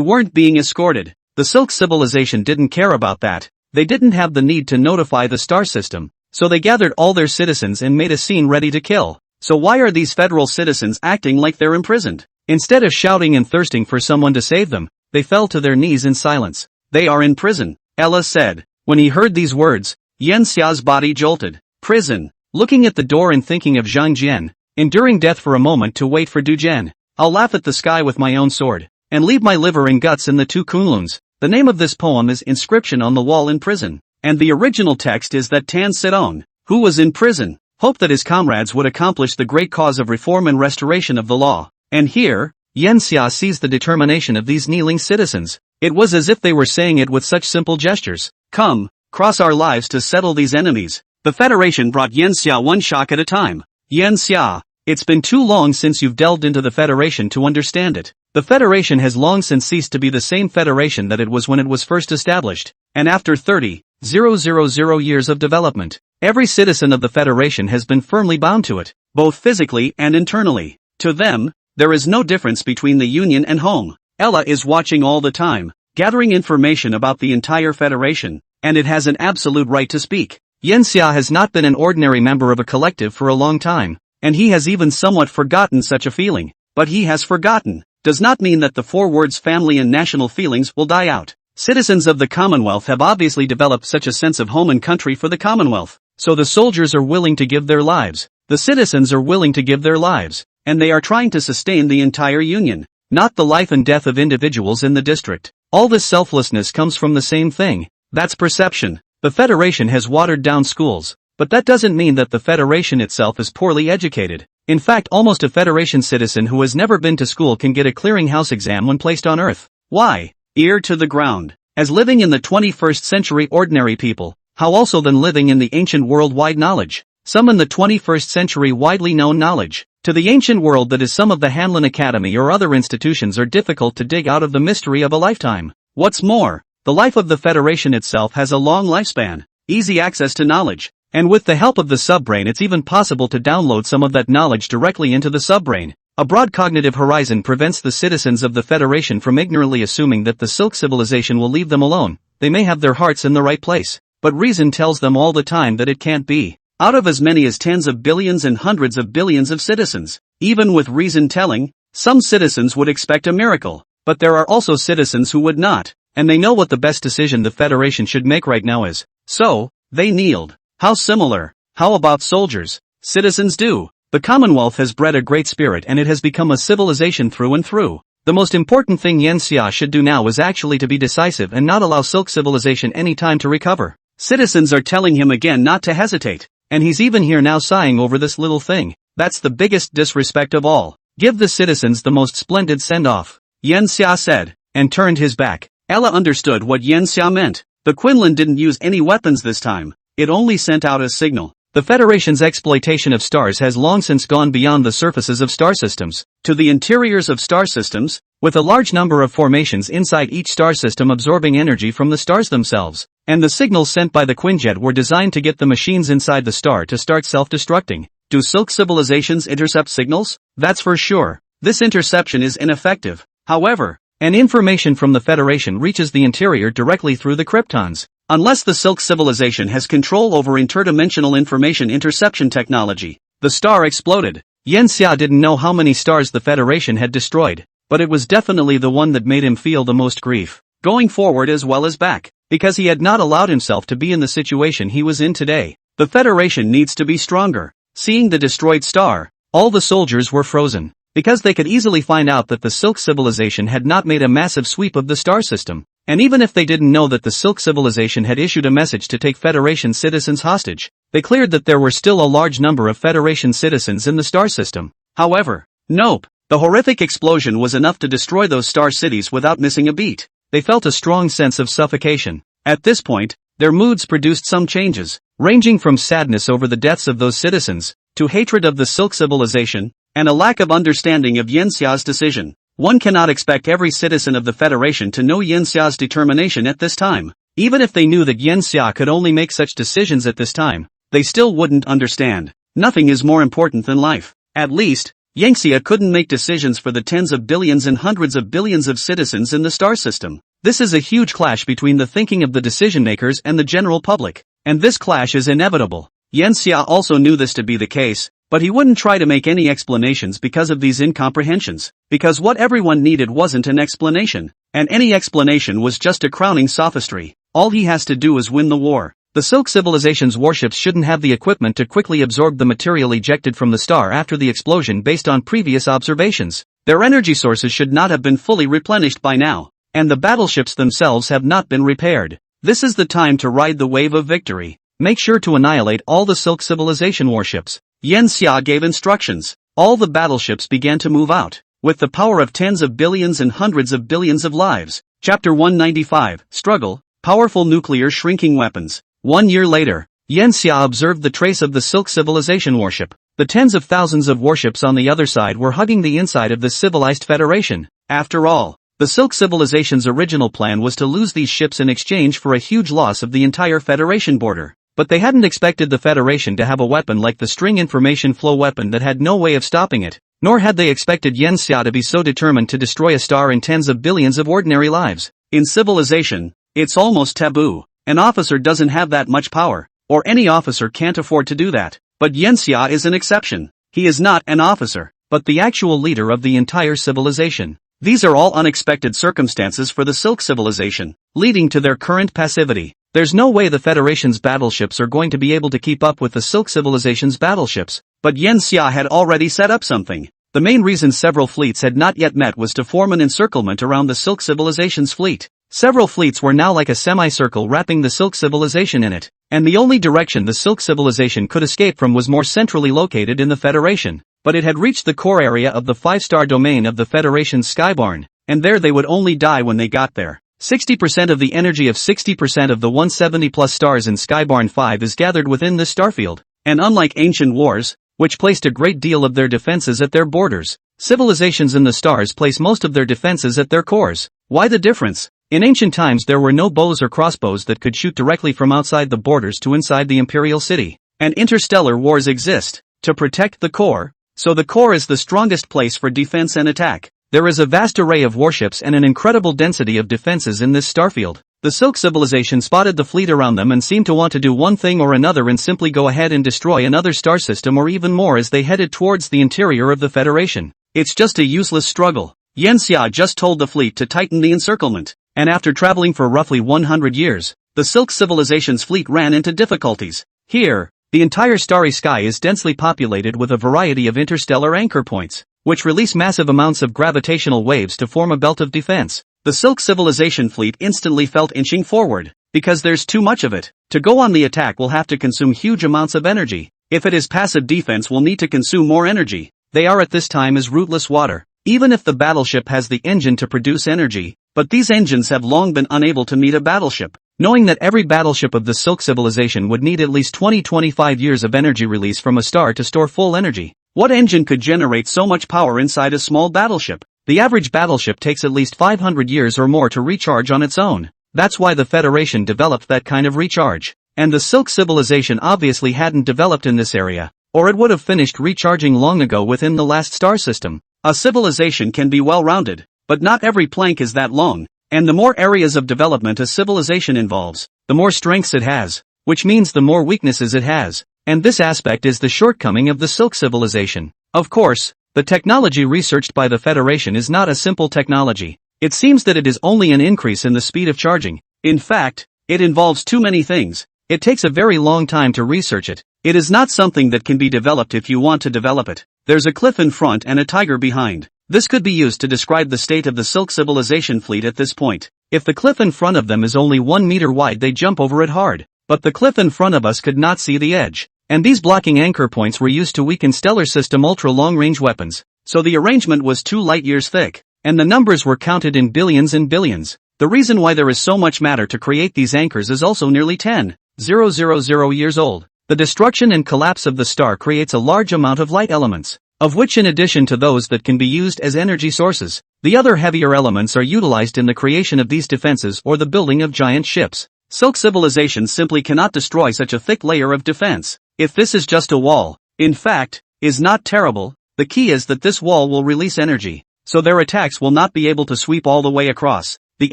Speaker 1: weren't being escorted. The Silk Civilization didn't care about that. They didn't have the need to notify the star system, so they gathered all their citizens and made a scene ready to kill. So why are these federal citizens acting like they're imprisoned? Instead of shouting and thirsting for someone to save them, they fell to their knees in silence. They are in prison, Ella said. When he heard these words, Yen Xia's body jolted. Prison. Looking at the door and thinking of Zhang Jian, enduring death for a moment to wait for Du Jian. I'll laugh at the sky with my own sword, and leave my liver and guts in the two Kunluns. The name of this poem is Inscription on the Wall in Prison, and the original text is that Tan Sidong, who was in prison, hoped that his comrades would accomplish the great cause of reform and restoration of the law. And here, Yen Xia sees the determination of these kneeling citizens. It was as if they were saying it with such simple gestures. Come, cross our lives to settle these enemies. The Federation brought Yen Xia one shock at a time. Yen Xia, it's been too long since you've delved into the Federation to understand it. The Federation has long since ceased to be the same Federation that it was when it was first established. And after 30,000 years of development, every citizen of the Federation has been firmly bound to it, both physically and internally. To them, there is no difference between the Union and home. Ella is watching all the time, gathering information about the entire Federation, and it has an absolute right to speak. Yen Xia has not been an ordinary member of a collective for a long time, and he has even somewhat forgotten such a feeling. But he has forgotten does not mean that the four words family and national feelings will die out. Citizens of the Commonwealth have obviously developed such a sense of home and country for the Commonwealth, so the soldiers are willing to give their lives, the citizens are willing to give their lives, and they are trying to sustain the entire Union, not the life and death of individuals in the district. All this selflessness comes from the same thing. That's perception. The Federation has watered down schools, but that doesn't mean that the Federation itself is poorly educated. In fact, almost a Federation citizen who has never been to school can get a clearinghouse exam when placed on Earth. Why? Ear to the ground. As living in the 21st century ordinary people, How also than living in the ancient world-wide knowledge? Some in the 21st century widely known knowledge. To the ancient world that is some of the Hanlon Academy or other institutions are difficult to dig out of the mystery of a lifetime. What's more, the life of the Federation itself has a long lifespan, easy access to knowledge, and with the help of the subbrain it's even possible to download some of that knowledge directly into the subbrain. A broad cognitive horizon prevents the citizens of the Federation from ignorantly assuming that the Silk civilization will leave them alone. They may have their hearts in the right place, but reason tells them all the time that it can't be. Out of as many as tens of billions and hundreds of billions of citizens, even with reason telling, some citizens would expect a miracle, but there are also citizens who would not, and they know what the best decision the Federation should make right now is. So, they kneeled. How similar. How about soldiers? Citizens do. The Commonwealth has bred a great spirit and it has become a civilization through and through. The most important thing Yen Xia should do now is actually to be decisive and not allow Silk civilization any time to recover. Citizens are telling him again not to hesitate. And he's even here now sighing over this little thing. That's the biggest disrespect of all. Give the citizens the most splendid send-off, Yen Xia said, and turned his back. Ella understood what Yen Xia meant. The Quinlan didn't use any weapons this time. It only sent out a signal. The Federation's exploitation of stars has long since gone beyond the surfaces of star systems, to the interiors of star systems, with a large number of formations inside each star system absorbing energy from the stars themselves. And the signals sent by the Quinjet were designed to get the machines inside the star to start self-destructing. Do Silk civilizations intercept signals? That's for sure. This interception is ineffective. However, and information from the Federation reaches the interior directly through the kryptons. Unless the Silk civilization has control over interdimensional information interception technology. The star exploded. Yen Xia didn't know how many stars the Federation had destroyed, but it was definitely the one that made him feel the most grief, going forward as well as back, because he had not allowed himself to be in the situation he was in today. The Federation needs to be stronger. Seeing the destroyed star, all the soldiers were frozen, because they could easily find out that the Silk civilization had not made a massive sweep of the star system. And even if they didn't know that the Silk civilization had issued a message to take Federation citizens hostage, they cleared that there were still a large number of Federation citizens in the star system. However, nope, the horrific explosion was enough to destroy those star cities without missing a beat. They felt a strong sense of suffocation. At this point, their moods produced some changes, ranging from sadness over the deaths of those citizens, to hatred of the Silk civilization, and a lack of understanding of Yen Xia's decision. One cannot expect every citizen of the Federation to know Yen Xia's determination at this time. Even if they knew that Yen Xia could only make such decisions at this time, they still wouldn't understand. Nothing is more important than life. At least, Yen Xia couldn't make decisions for the tens of billions and hundreds of billions of citizens in the star system. This is a huge clash between the thinking of the decision makers and the general public. And this clash is inevitable. Yen Xia also knew this to be the case, but he wouldn't try to make any explanations because of these incomprehensions, because what everyone needed wasn't an explanation, and any explanation was just a crowning sophistry. All he has to do is win the war. The Silk civilization's warships shouldn't have the equipment to quickly absorb the material ejected from the star after the explosion based on previous observations. Their energy sources should not have been fully replenished by now, and the battleships themselves have not been repaired. This is the time to ride the wave of victory. Make sure to annihilate all the Silk civilization warships. Yen Xia gave instructions. All the battleships began to move out, with the power of tens of billions and hundreds of billions of lives. Chapter 195, Struggle, Powerful Nuclear Shrinking Weapons. 1 year later, Yen Xia observed the trace of the Silk civilization warship. The tens of thousands of warships on the other side were hugging the inside of the civilized Federation. After all, the Silk civilization's original plan was to lose these ships in exchange for a huge loss of the entire Federation border. But they hadn't expected the Federation to have a weapon like the string information flow weapon that had no way of stopping it, nor had they expected Yen Xia to be so determined to destroy a star and tens of billions of ordinary lives. In civilization, it's almost taboo. An officer doesn't have that much power, or any officer can't afford to do that. But Yen Xia is an exception. He is not an officer, but the actual leader of the entire civilization. These are all unexpected circumstances for the Silk civilization, leading to their current passivity. There's no way the Federation's battleships are going to be able to keep up with the Silk civilization's battleships, but Yen Xia had already set up something. The main reason several fleets had not yet met was to form an encirclement around the Silk civilization's fleet. Several fleets were now like a semicircle wrapping the Silk civilization in it, and the only direction the Silk civilization could escape from was more centrally located in the Federation. But it had reached the core area of the 5-star domain of the Federation's Skybarn, and there they would only die when they got there. 60% of the energy of 60% of the 170 plus stars in Skybarn 5 is gathered within this starfield. And unlike ancient wars, which placed a great deal of their defenses at their borders, civilizations in the stars place most of their defenses at their cores. Why the difference? In ancient times there were no bows or crossbows that could shoot directly from outside the borders to inside the imperial city. And interstellar wars exist to protect the core, so the core is the strongest place for defense and attack. There is a vast array of warships and an incredible density of defenses in this starfield. The Silk civilization spotted the fleet around them and seemed to want to do one thing or another and simply go ahead and destroy another star system or even more as they headed towards the interior of the Federation. It's just a useless struggle. Yanxia just told the fleet to tighten the encirclement, and after traveling for roughly 100 years, the Silk civilization's fleet ran into difficulties. Here, the entire starry sky is densely populated with a variety of interstellar anchor points, which release massive amounts of gravitational waves to form a belt of defense. The Silk civilization fleet instantly felt inching forward, because there's too much of it. To go on the attack will have to consume huge amounts of energy. If it is passive defense will need to consume more energy. They are at this time as rootless water, even if the battleship has the engine to produce energy, but these engines have long been unable to meet a battleship. Knowing that every battleship of the Silk civilization would need at least 20-25 years of energy release from a star to store full energy, what engine could generate so much power inside a small battleship? The average battleship takes at least 500 years or more to recharge on its own. That's why the Federation developed that kind of recharge. And the Silk civilization obviously hadn't developed in this area, or it would have finished recharging long ago within the last star system. A civilization can be well-rounded, but not every plank is that long, and the more areas of development a civilization involves, the more strengths it has, which means the more weaknesses it has, and this aspect is the shortcoming of the Silk civilization. Of course, the technology researched by the Federation is not a simple technology. It seems that it is only an increase in the speed of charging. In fact, it involves too many things. It takes a very long time to research it. It is not something that can be developed if you want to develop it. There's a cliff in front and a tiger behind. This could be used to describe the state of the Silk civilization fleet at this point. If the cliff in front of them is only 1 meter wide, they jump over it hard. But the cliff in front of us could not see the edge. And these blocking anchor points were used to weaken stellar system ultra-long-range weapons. So the arrangement was 2 light years thick. And the numbers were counted in billions and billions. The reason why there is so much matter to create these anchors is also nearly 10,000 years old. The destruction and collapse of the star creates a large amount of light elements, of which in addition to those that can be used as energy sources, the other heavier elements are utilized in the creation of these defenses or the building of giant ships. Silk civilizations simply cannot destroy such a thick layer of defense. If this is just a wall, in fact, is not terrible, the key is that this wall will release energy, so their attacks will not be able to sweep all the way across. The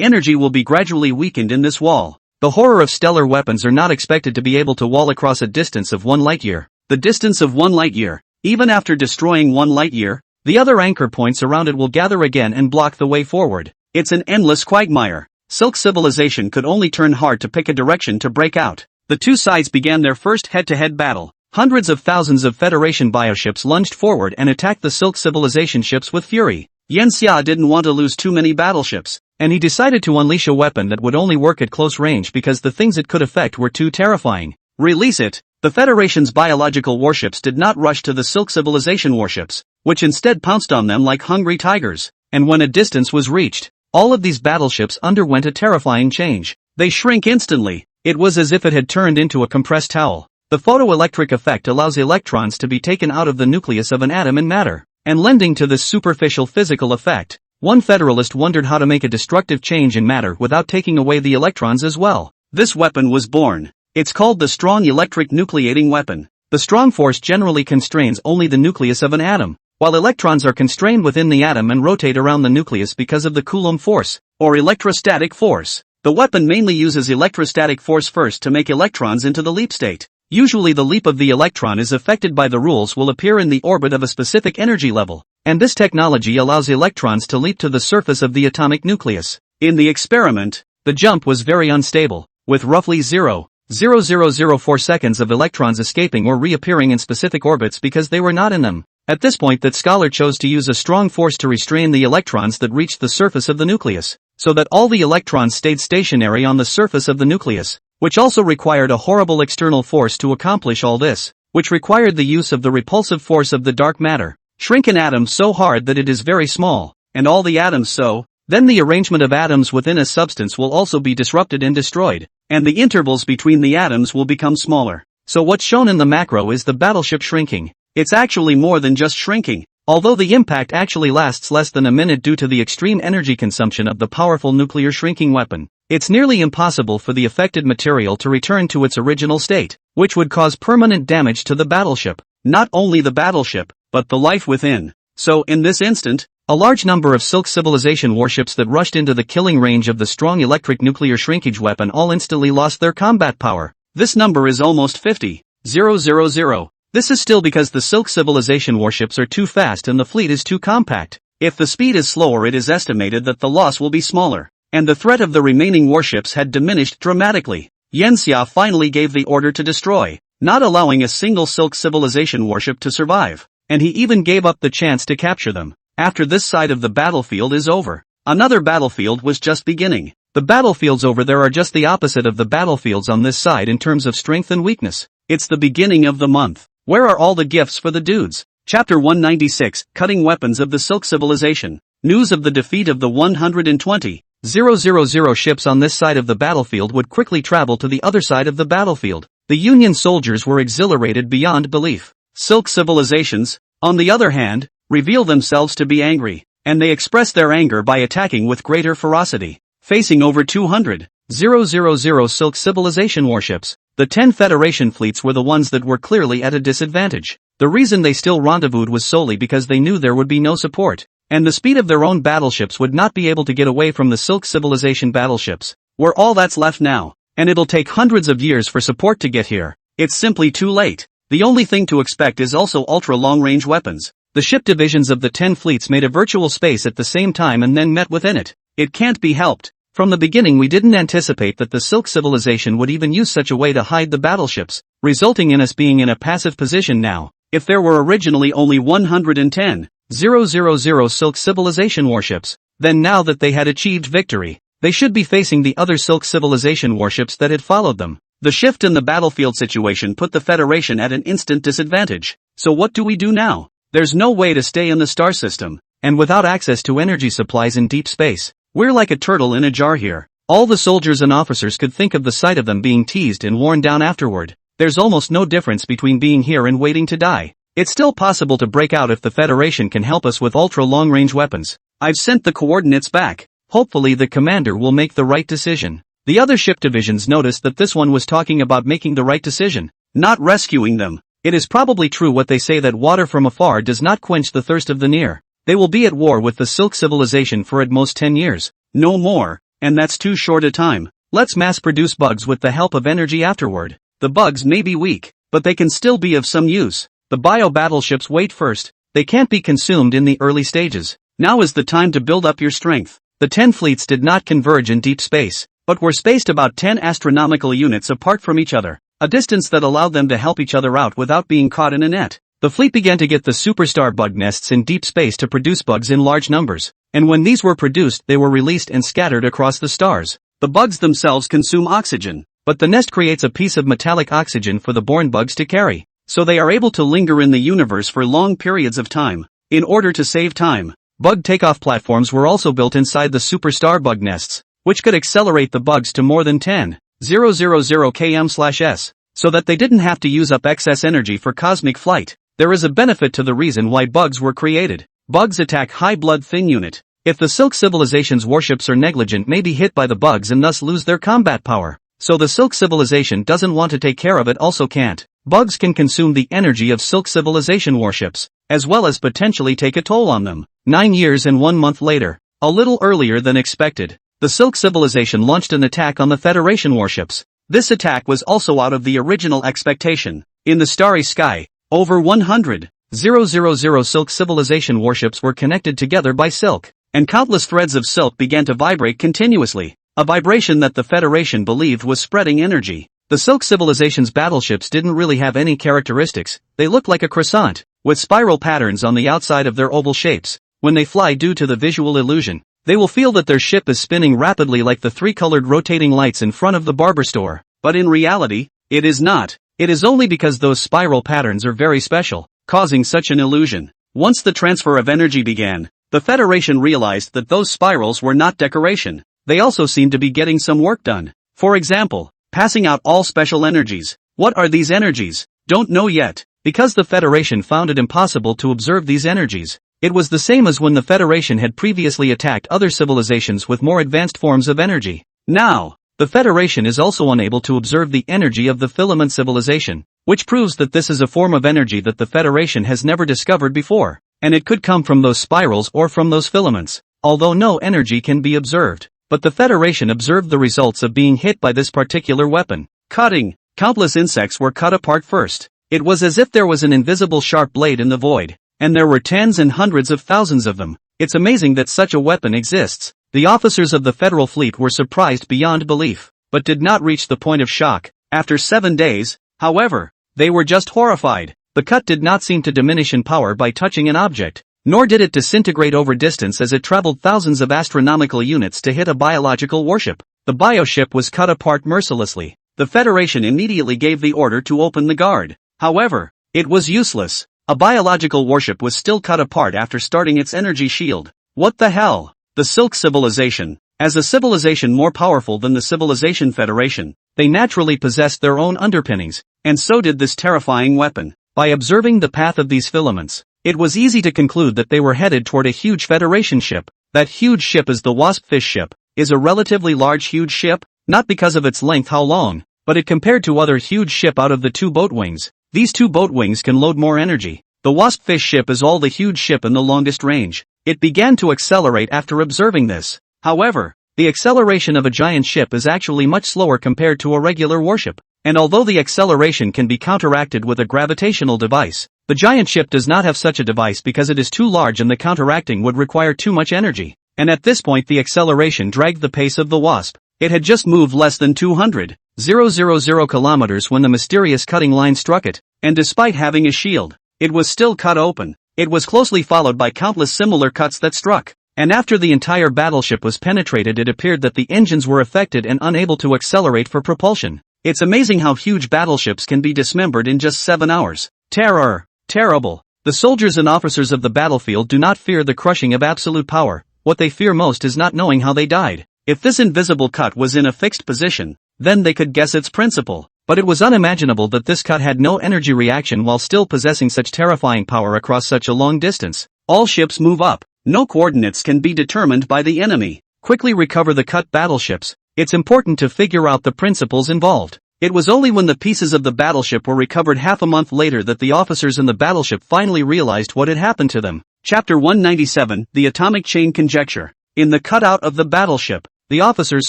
Speaker 1: energy will be gradually weakened in this wall. The horror of stellar weapons are not expected to be able to wall across a distance of 1 light year. The distance of 1 light year. Even after destroying 1 light year, the other anchor points around it will gather again and block the way forward. It's an endless quagmire. Silk civilization could only turn hard to pick a direction to break out. The two sides began their first head-to-head battle. Hundreds of thousands of Federation bioships lunged forward and attacked the Silk civilization ships with fury. Yanxia didn't want to lose too many battleships, and he decided to unleash a weapon that would only work at close range because the things it could affect were too terrifying. Release it. The Federation's biological warships did not rush to the Silk civilization warships, which instead pounced on them like hungry tigers, and when a distance was reached, all of these battleships underwent a terrifying change. They shrink instantly. It was as if it had turned into a compressed towel. The photoelectric effect allows electrons to be taken out of the nucleus of an atom in matter, and lending to this superficial physical effect, one Federalist wondered how to make a destructive change in matter without taking away the electrons as well. This weapon was born. It's called the strong electric nucleating weapon. The strong force generally constrains only the nucleus of an atom, while electrons are constrained within the atom and rotate around the nucleus because of the Coulomb force, or electrostatic force. The weapon mainly uses electrostatic force first to make electrons into the leap state. Usually the leap of the electron is affected by the rules will appear in the orbit of a specific energy level, and this technology allows electrons to leap to the surface of the atomic nucleus. In the experiment, the jump was very unstable, with roughly 0.0004 seconds of electrons escaping or reappearing in specific orbits because they were not in them. At this point that scholar chose to use a strong force to restrain the electrons that reached the surface of the nucleus, so that all the electrons stayed stationary on the surface of the nucleus, which also required a horrible external force to accomplish all this, which required the use of the repulsive force of the dark matter. Shrink an atom so hard that it is very small, and all the atoms so then the arrangement of atoms within a substance will also be disrupted and destroyed, and the intervals between the atoms will become smaller. So what's shown in the macro is the battleship shrinking. It's actually more than just shrinking. Although the impact actually lasts less than a minute due to the extreme energy consumption of the powerful nuclear shrinking weapon, it's nearly impossible for the affected material to return to its original state, which would cause permanent damage to the battleship. Not only the battleship, but the life within. So in this instant, a large number of Silk Civilization warships that rushed into the killing range of the strong electric nuclear shrinkage weapon all instantly lost their combat power. This number is almost 50,000. This is still because the Silk Civilization warships are too fast and the fleet is too compact. If the speed is slower, it is estimated that the loss will be smaller, and the threat of the remaining warships had diminished dramatically. Yanxia finally gave the order to destroy, not allowing a single Silk Civilization warship to survive, and he even gave up the chance to capture them. After this side of the battlefield is over, another battlefield was just beginning. The battlefields over there are just the opposite of the battlefields on this side in terms of strength and weakness. It's the beginning of the month. Where are all the gifts for the dudes? Chapter 196, Cutting Weapons of the Silk Civilization. News of the defeat of the 120,000 ships on this side of the battlefield would quickly travel to the other side of the battlefield. The Union soldiers were exhilarated beyond belief. Silk civilizations, on the other hand, reveal themselves to be angry, and they express their anger by attacking with greater ferocity. Facing over 200,000 Silk Civilization warships, the 10 Federation fleets were the ones that were clearly at a disadvantage. The reason they still rendezvoused was solely because they knew there would be no support, and the speed of their own battleships would not be able to get away from the Silk Civilization battleships. We're all that's left now, and it'll take hundreds of years for support to get here. It's simply too late. The only thing to expect is also ultra-long-range weapons. The ship divisions of the 10 fleets made a virtual space at the same time and then met within it. It can't be helped. From the beginning we didn't anticipate that the Silk Civilization would even use such a way to hide the battleships, resulting in us being in a passive position now. If there were originally only 110,000 Silk Civilization warships, then now that they had achieved victory, they should be facing the other Silk Civilization warships that had followed them. The shift in the battlefield situation put the Federation at an instant disadvantage. So what do we do now? There's no way to stay in the star system, and without access to energy supplies in deep space, we're like a turtle in a jar here. All the soldiers and officers could think of the sight of them being teased and worn down afterward. There's almost no difference between being here and waiting to die. It's still possible to break out if the Federation can help us with ultra-long-range weapons. I've sent the coordinates back. Hopefully the commander will make the right decision. The other ship divisions noticed that this one was talking about making the right decision, not rescuing them. It is probably true what they say that water from afar does not quench the thirst of the near. They will be at war with the Silk Civilization for at most 10 years. No more, and that's too short a time. Let's mass-produce bugs with the help of energy afterward. The bugs may be weak, but they can still be of some use. The bio-battleships wait first. They can't be consumed in the early stages. Now is the time to build up your strength. The 10 fleets did not converge in deep space, but were spaced about 10 astronomical units apart from each other, a distance that allowed them to help each other out without being caught in a net. The fleet began to get the superstar bug nests in deep space to produce bugs in large numbers, and when these were produced they were released and scattered across the stars. The bugs themselves consume oxygen, but the nest creates a piece of metallic oxygen for the born bugs to carry, so they are able to linger in the universe for long periods of time. In order to save time, bug takeoff platforms were also built inside the superstar bug nests, which could accelerate the bugs to more than 10,000 km/s, so that they didn't have to use up excess energy for cosmic flight. There is a benefit to the reason why bugs were created. Bugs attack high blood thin unit. If the Silk Civilization's warships are negligent, may be hit by the bugs and thus lose their combat power. So the Silk Civilization doesn't want to take care of it, also can't. Bugs can consume the energy of Silk Civilization warships, as well as potentially take a toll on them. 9 years and 1 month later, a little earlier than expected, the Silk Civilization launched an attack on the Federation warships. This attack was also out of the original expectation. In the starry sky, over 100,000 Silk Civilization warships were connected together by silk, and countless threads of silk began to vibrate continuously, a vibration that the Federation believed was spreading energy. The Silk Civilization's battleships didn't really have any characteristics. They looked like a croissant, with spiral patterns on the outside of their oval shapes. When they fly due to the visual illusion, they will feel that their ship is spinning rapidly like the 3-colored rotating lights in front of the barber store. But in reality, it is not. It is only because those spiral patterns are very special, causing such an illusion. Once the transfer of energy began, the the Federation realized that those spirals were not decoration. They also seemed to be getting some work done. For example, passing out all special energies. What are these energies? Don't know yet. Because the Federation found it impossible to observe these energies. It was the same as when the Federation had previously attacked other civilizations with more advanced forms of energy. Now, the Federation is also unable to observe the energy of the filament civilization, which proves that this is a form of energy that the Federation has never discovered before, and it could come from those spirals or from those filaments, although no energy can be observed. But the Federation observed the results of being hit by this particular weapon. Cutting. Countless insects were cut apart first. It was as if there was an invisible sharp blade in the void, and there were tens and hundreds of thousands of them. It's amazing that such a weapon exists. The officers of the Federal Fleet were surprised beyond belief, but did not reach the point of shock. After 7 days, however, they were just horrified. The cut did not seem to diminish in power by touching an object, nor did it disintegrate over distance as it traveled thousands of astronomical units to hit a biological warship. The bioship was cut apart mercilessly. The Federation immediately gave the order to open the guard. However, it was useless. A biological warship was still cut apart after starting its energy shield. What the hell? The Silk Civilization. As a civilization more powerful than the Civilization Federation, they naturally possessed their own underpinnings, and so did this terrifying weapon. By observing the path of these filaments, it was easy to conclude that they were headed toward a huge Federation ship. That huge ship is the Wasp-fish ship, is a relatively large huge ship, not because of its length how long, but it compared to other huge ship out of the 2 boat wings. These 2 boat wings can load more energy. The Wasp-fish ship is all the huge ship in the longest range. It began to accelerate after observing this. However, the acceleration of a giant ship is actually much slower compared to a regular warship, and although the acceleration can be counteracted with a gravitational device, the giant ship does not have such a device because it is too large and the counteracting would require too much energy. And at this point the acceleration dragged the pace of the Wasp. It had just moved less than 200,000 kilometers when the mysterious cutting line struck it, and despite having a shield, it was still cut open. It was closely followed by countless similar cuts that struck, and after the entire battleship was penetrated it appeared that the engines were affected and unable to accelerate for propulsion. It's amazing how huge battleships can be dismembered in just 7 hours. Terror. Terrible. The soldiers and officers of the battlefield do not fear the crushing of absolute power. What they fear most is not knowing how they died. If this invisible cut was in a fixed position, then they could guess its principle. But it was unimaginable that this cut had no energy reaction while still possessing such terrifying power across such a long distance. All ships move up. No coordinates can be determined by the enemy. Quickly recover the cut battleships. It's important to figure out the principles involved. It was only when the pieces of the battleship were recovered half a month later that the officers in the battleship finally realized what had happened to them. Chapter 197, The Atomic Chain Conjecture. In the cutout of the battleship, the officers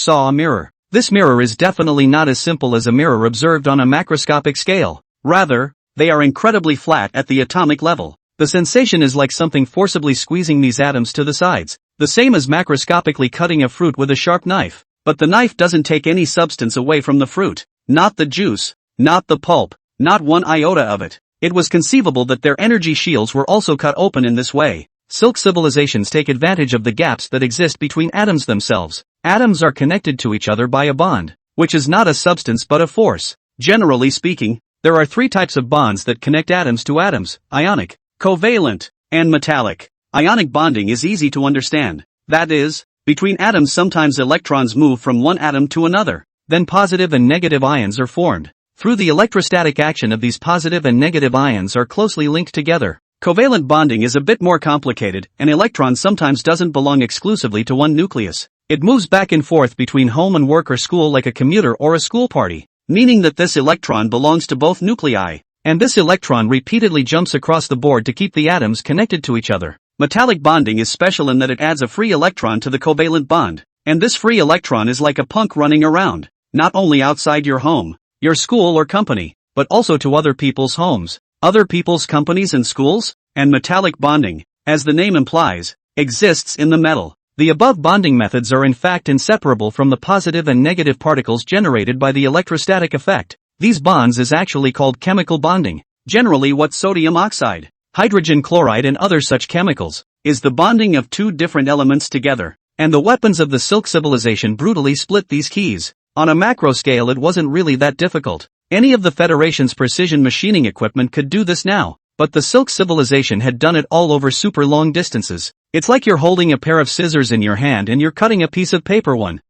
Speaker 1: saw a mirror. This mirror is definitely not as simple as a mirror observed on a macroscopic scale. Rather, they are incredibly flat at the atomic level. The sensation is like something forcibly squeezing these atoms to the sides, the same as macroscopically cutting a fruit with a sharp knife. But the knife doesn't take any substance away from the fruit. Not the juice, not the pulp, not one iota of it. It was conceivable that their energy shields were also cut open in this way. Silk civilizations take advantage of the gaps that exist between atoms themselves. Atoms are connected to each other by a bond, which is not a substance but a force. Generally speaking, there are 3 types of bonds that connect atoms to atoms: ionic, covalent, and metallic. Ionic bonding is easy to understand. That is, between atoms sometimes electrons move from one atom to another. Then positive and negative ions are formed. Through the electrostatic action of these positive and negative ions are closely linked together. Covalent bonding is a bit more complicated. An electron sometimes doesn't belong exclusively to one nucleus. It moves back and forth between home and work or school like a commuter or a school party, meaning that this electron belongs to both nuclei, and this electron repeatedly jumps across the board to keep the atoms connected to each other. Metallic bonding is special in that it adds a free electron to the covalent bond, and this free electron is like a punk running around, not only outside your home, your school or company, but also to other people's homes, other people's companies and schools. And metallic bonding, as the name implies, exists in the metal. The above bonding methods are in fact inseparable from the positive and negative particles generated by the electrostatic effect. These bonds is actually called chemical bonding. Generally what sodium oxide, hydrogen chloride and other such chemicals, is the bonding of 2 different elements together. And the weapons of the Silk civilization brutally split these keys. On a macro scale it wasn't really that difficult. Any of the Federation's precision machining equipment could do this now. but the Silk civilization had done it all over super long distances. It's like you're holding a pair of scissors in your hand and you're cutting a piece of paper 1,000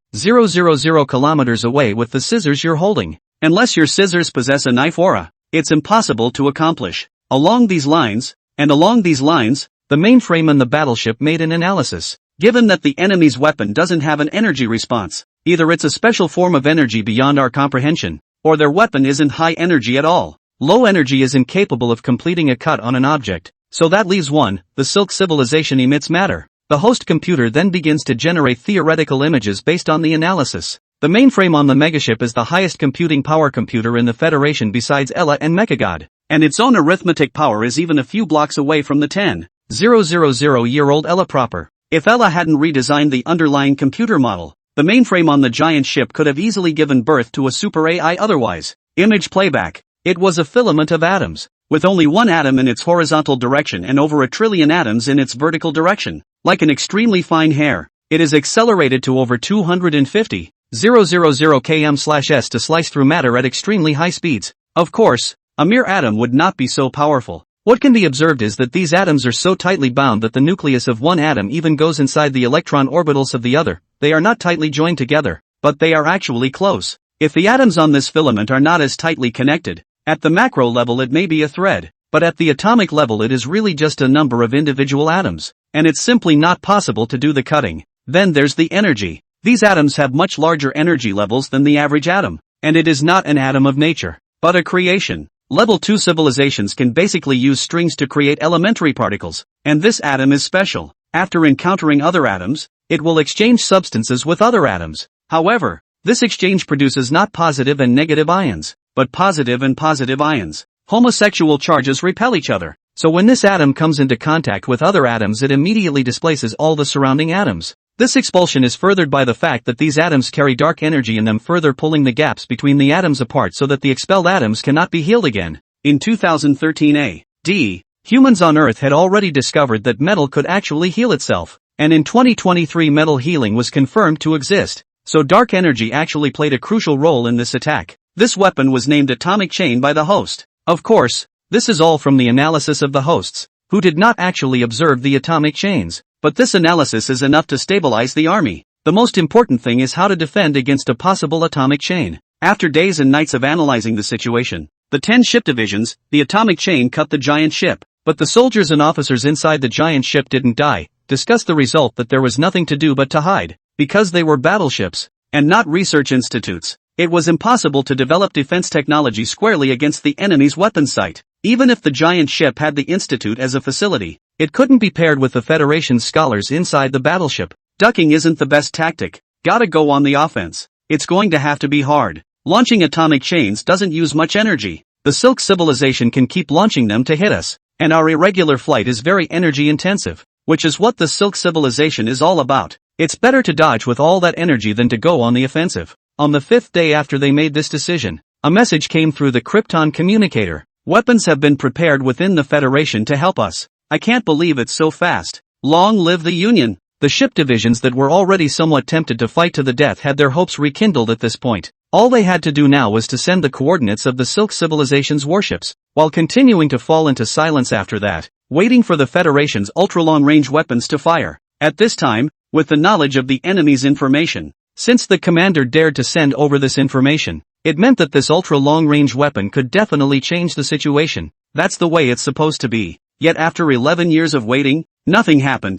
Speaker 1: kilometers away with the scissors you're holding. Unless your scissors possess a knife aura, it's impossible to accomplish. Along these lines, the mainframe and the battleship made an analysis. Given that the enemy's weapon doesn't have an energy response, either it's a special form of energy beyond our comprehension, or their weapon isn't high energy at all. Low energy is incapable of completing a cut on an object, so that leaves the Silk civilization emits matter. The host computer then begins to generate theoretical images based on the analysis. The mainframe on the megaship is the highest computing power computer in the Federation besides Ella and Mechagod, and its own arithmetic power is even a few blocks away from the 10,000-year-old Ella proper. If Ella hadn't redesigned the underlying computer model, the mainframe on the giant ship could have easily given birth to a super AI otherwise. Image playback. It was a filament of atoms, with only one atom in its horizontal direction and over 1 trillion atoms in its vertical direction. Like an extremely fine hair, it is accelerated to over 250,000 km/s to slice through matter at extremely high speeds. Of course, a mere atom would not be so powerful. What can be observed is that these atoms are so tightly bound that the nucleus of one atom even goes inside the electron orbitals of the other. They are not tightly joined together, but they are actually close. If the atoms on this filament are not as tightly connected, at the macro level it may be a thread, but at the atomic level it is really just a number of individual atoms, and it's simply not possible to do the cutting. Then there's the energy. These atoms have much larger energy levels than the average atom, and it is not an atom of nature, but a creation. Level 2 civilizations can basically use strings to create elementary particles, and this atom is special. After encountering other atoms, it will exchange substances with other atoms. However, this exchange produces not positive and negative ions, but positive and positive ions. Homosexual charges repel each other, so when this atom comes into contact with other atoms it immediately displaces all the surrounding atoms. This expulsion is furthered by the fact that these atoms carry dark energy in them, further pulling the gaps between the atoms apart so that the expelled atoms cannot be healed again. In 2013 AD, humans on Earth had already discovered that metal could actually heal itself, and in 2023 metal healing was confirmed to exist, so dark energy actually played a crucial role in this attack. This weapon was named Atomic Chain by the host. Of course, this is all from the analysis of the hosts, who did not actually observe the atomic chains. But this analysis is enough to stabilize the army. The most important thing is how to defend against a possible atomic chain. After days and nights of analyzing the situation, the 10 ship divisions, the atomic chain cut the giant ship. But the soldiers and officers inside the giant ship didn't die. Discussed the result that there was nothing to do but to hide. Because they were battleships, and not research institutes, it was impossible to develop defense technology squarely against the enemy's weapon site. Even if the giant ship had the institute as a facility, it couldn't be paired with the Federation's scholars inside the battleship. Ducking isn't the best tactic. Gotta go on the offense. It's going to have to be hard. Launching atomic chains doesn't use much energy. The Silk civilization can keep launching them to hit us, and our irregular flight is very energy intensive, which is what the Silk civilization is all about. It's better to dodge with all that energy than to go on the offensive. On the 5th day after they made this decision, a message came through the Krypton communicator. Weapons have been prepared within the Federation to help us. I can't believe it's so fast. Long live the Union. The ship divisions that were already somewhat tempted to fight to the death had their hopes rekindled at this point. All they had to do now was to send the coordinates of the Silk civilization's warships, while continuing to fall into silence after that, waiting for the Federation's ultra-long-range weapons to fire. At this time, with the knowledge of the enemy's information, since the commander dared to send over this information, it meant that this ultra-long-range weapon could definitely change the situation. That's the way it's supposed to be. Yet after 11 years of waiting, nothing happened.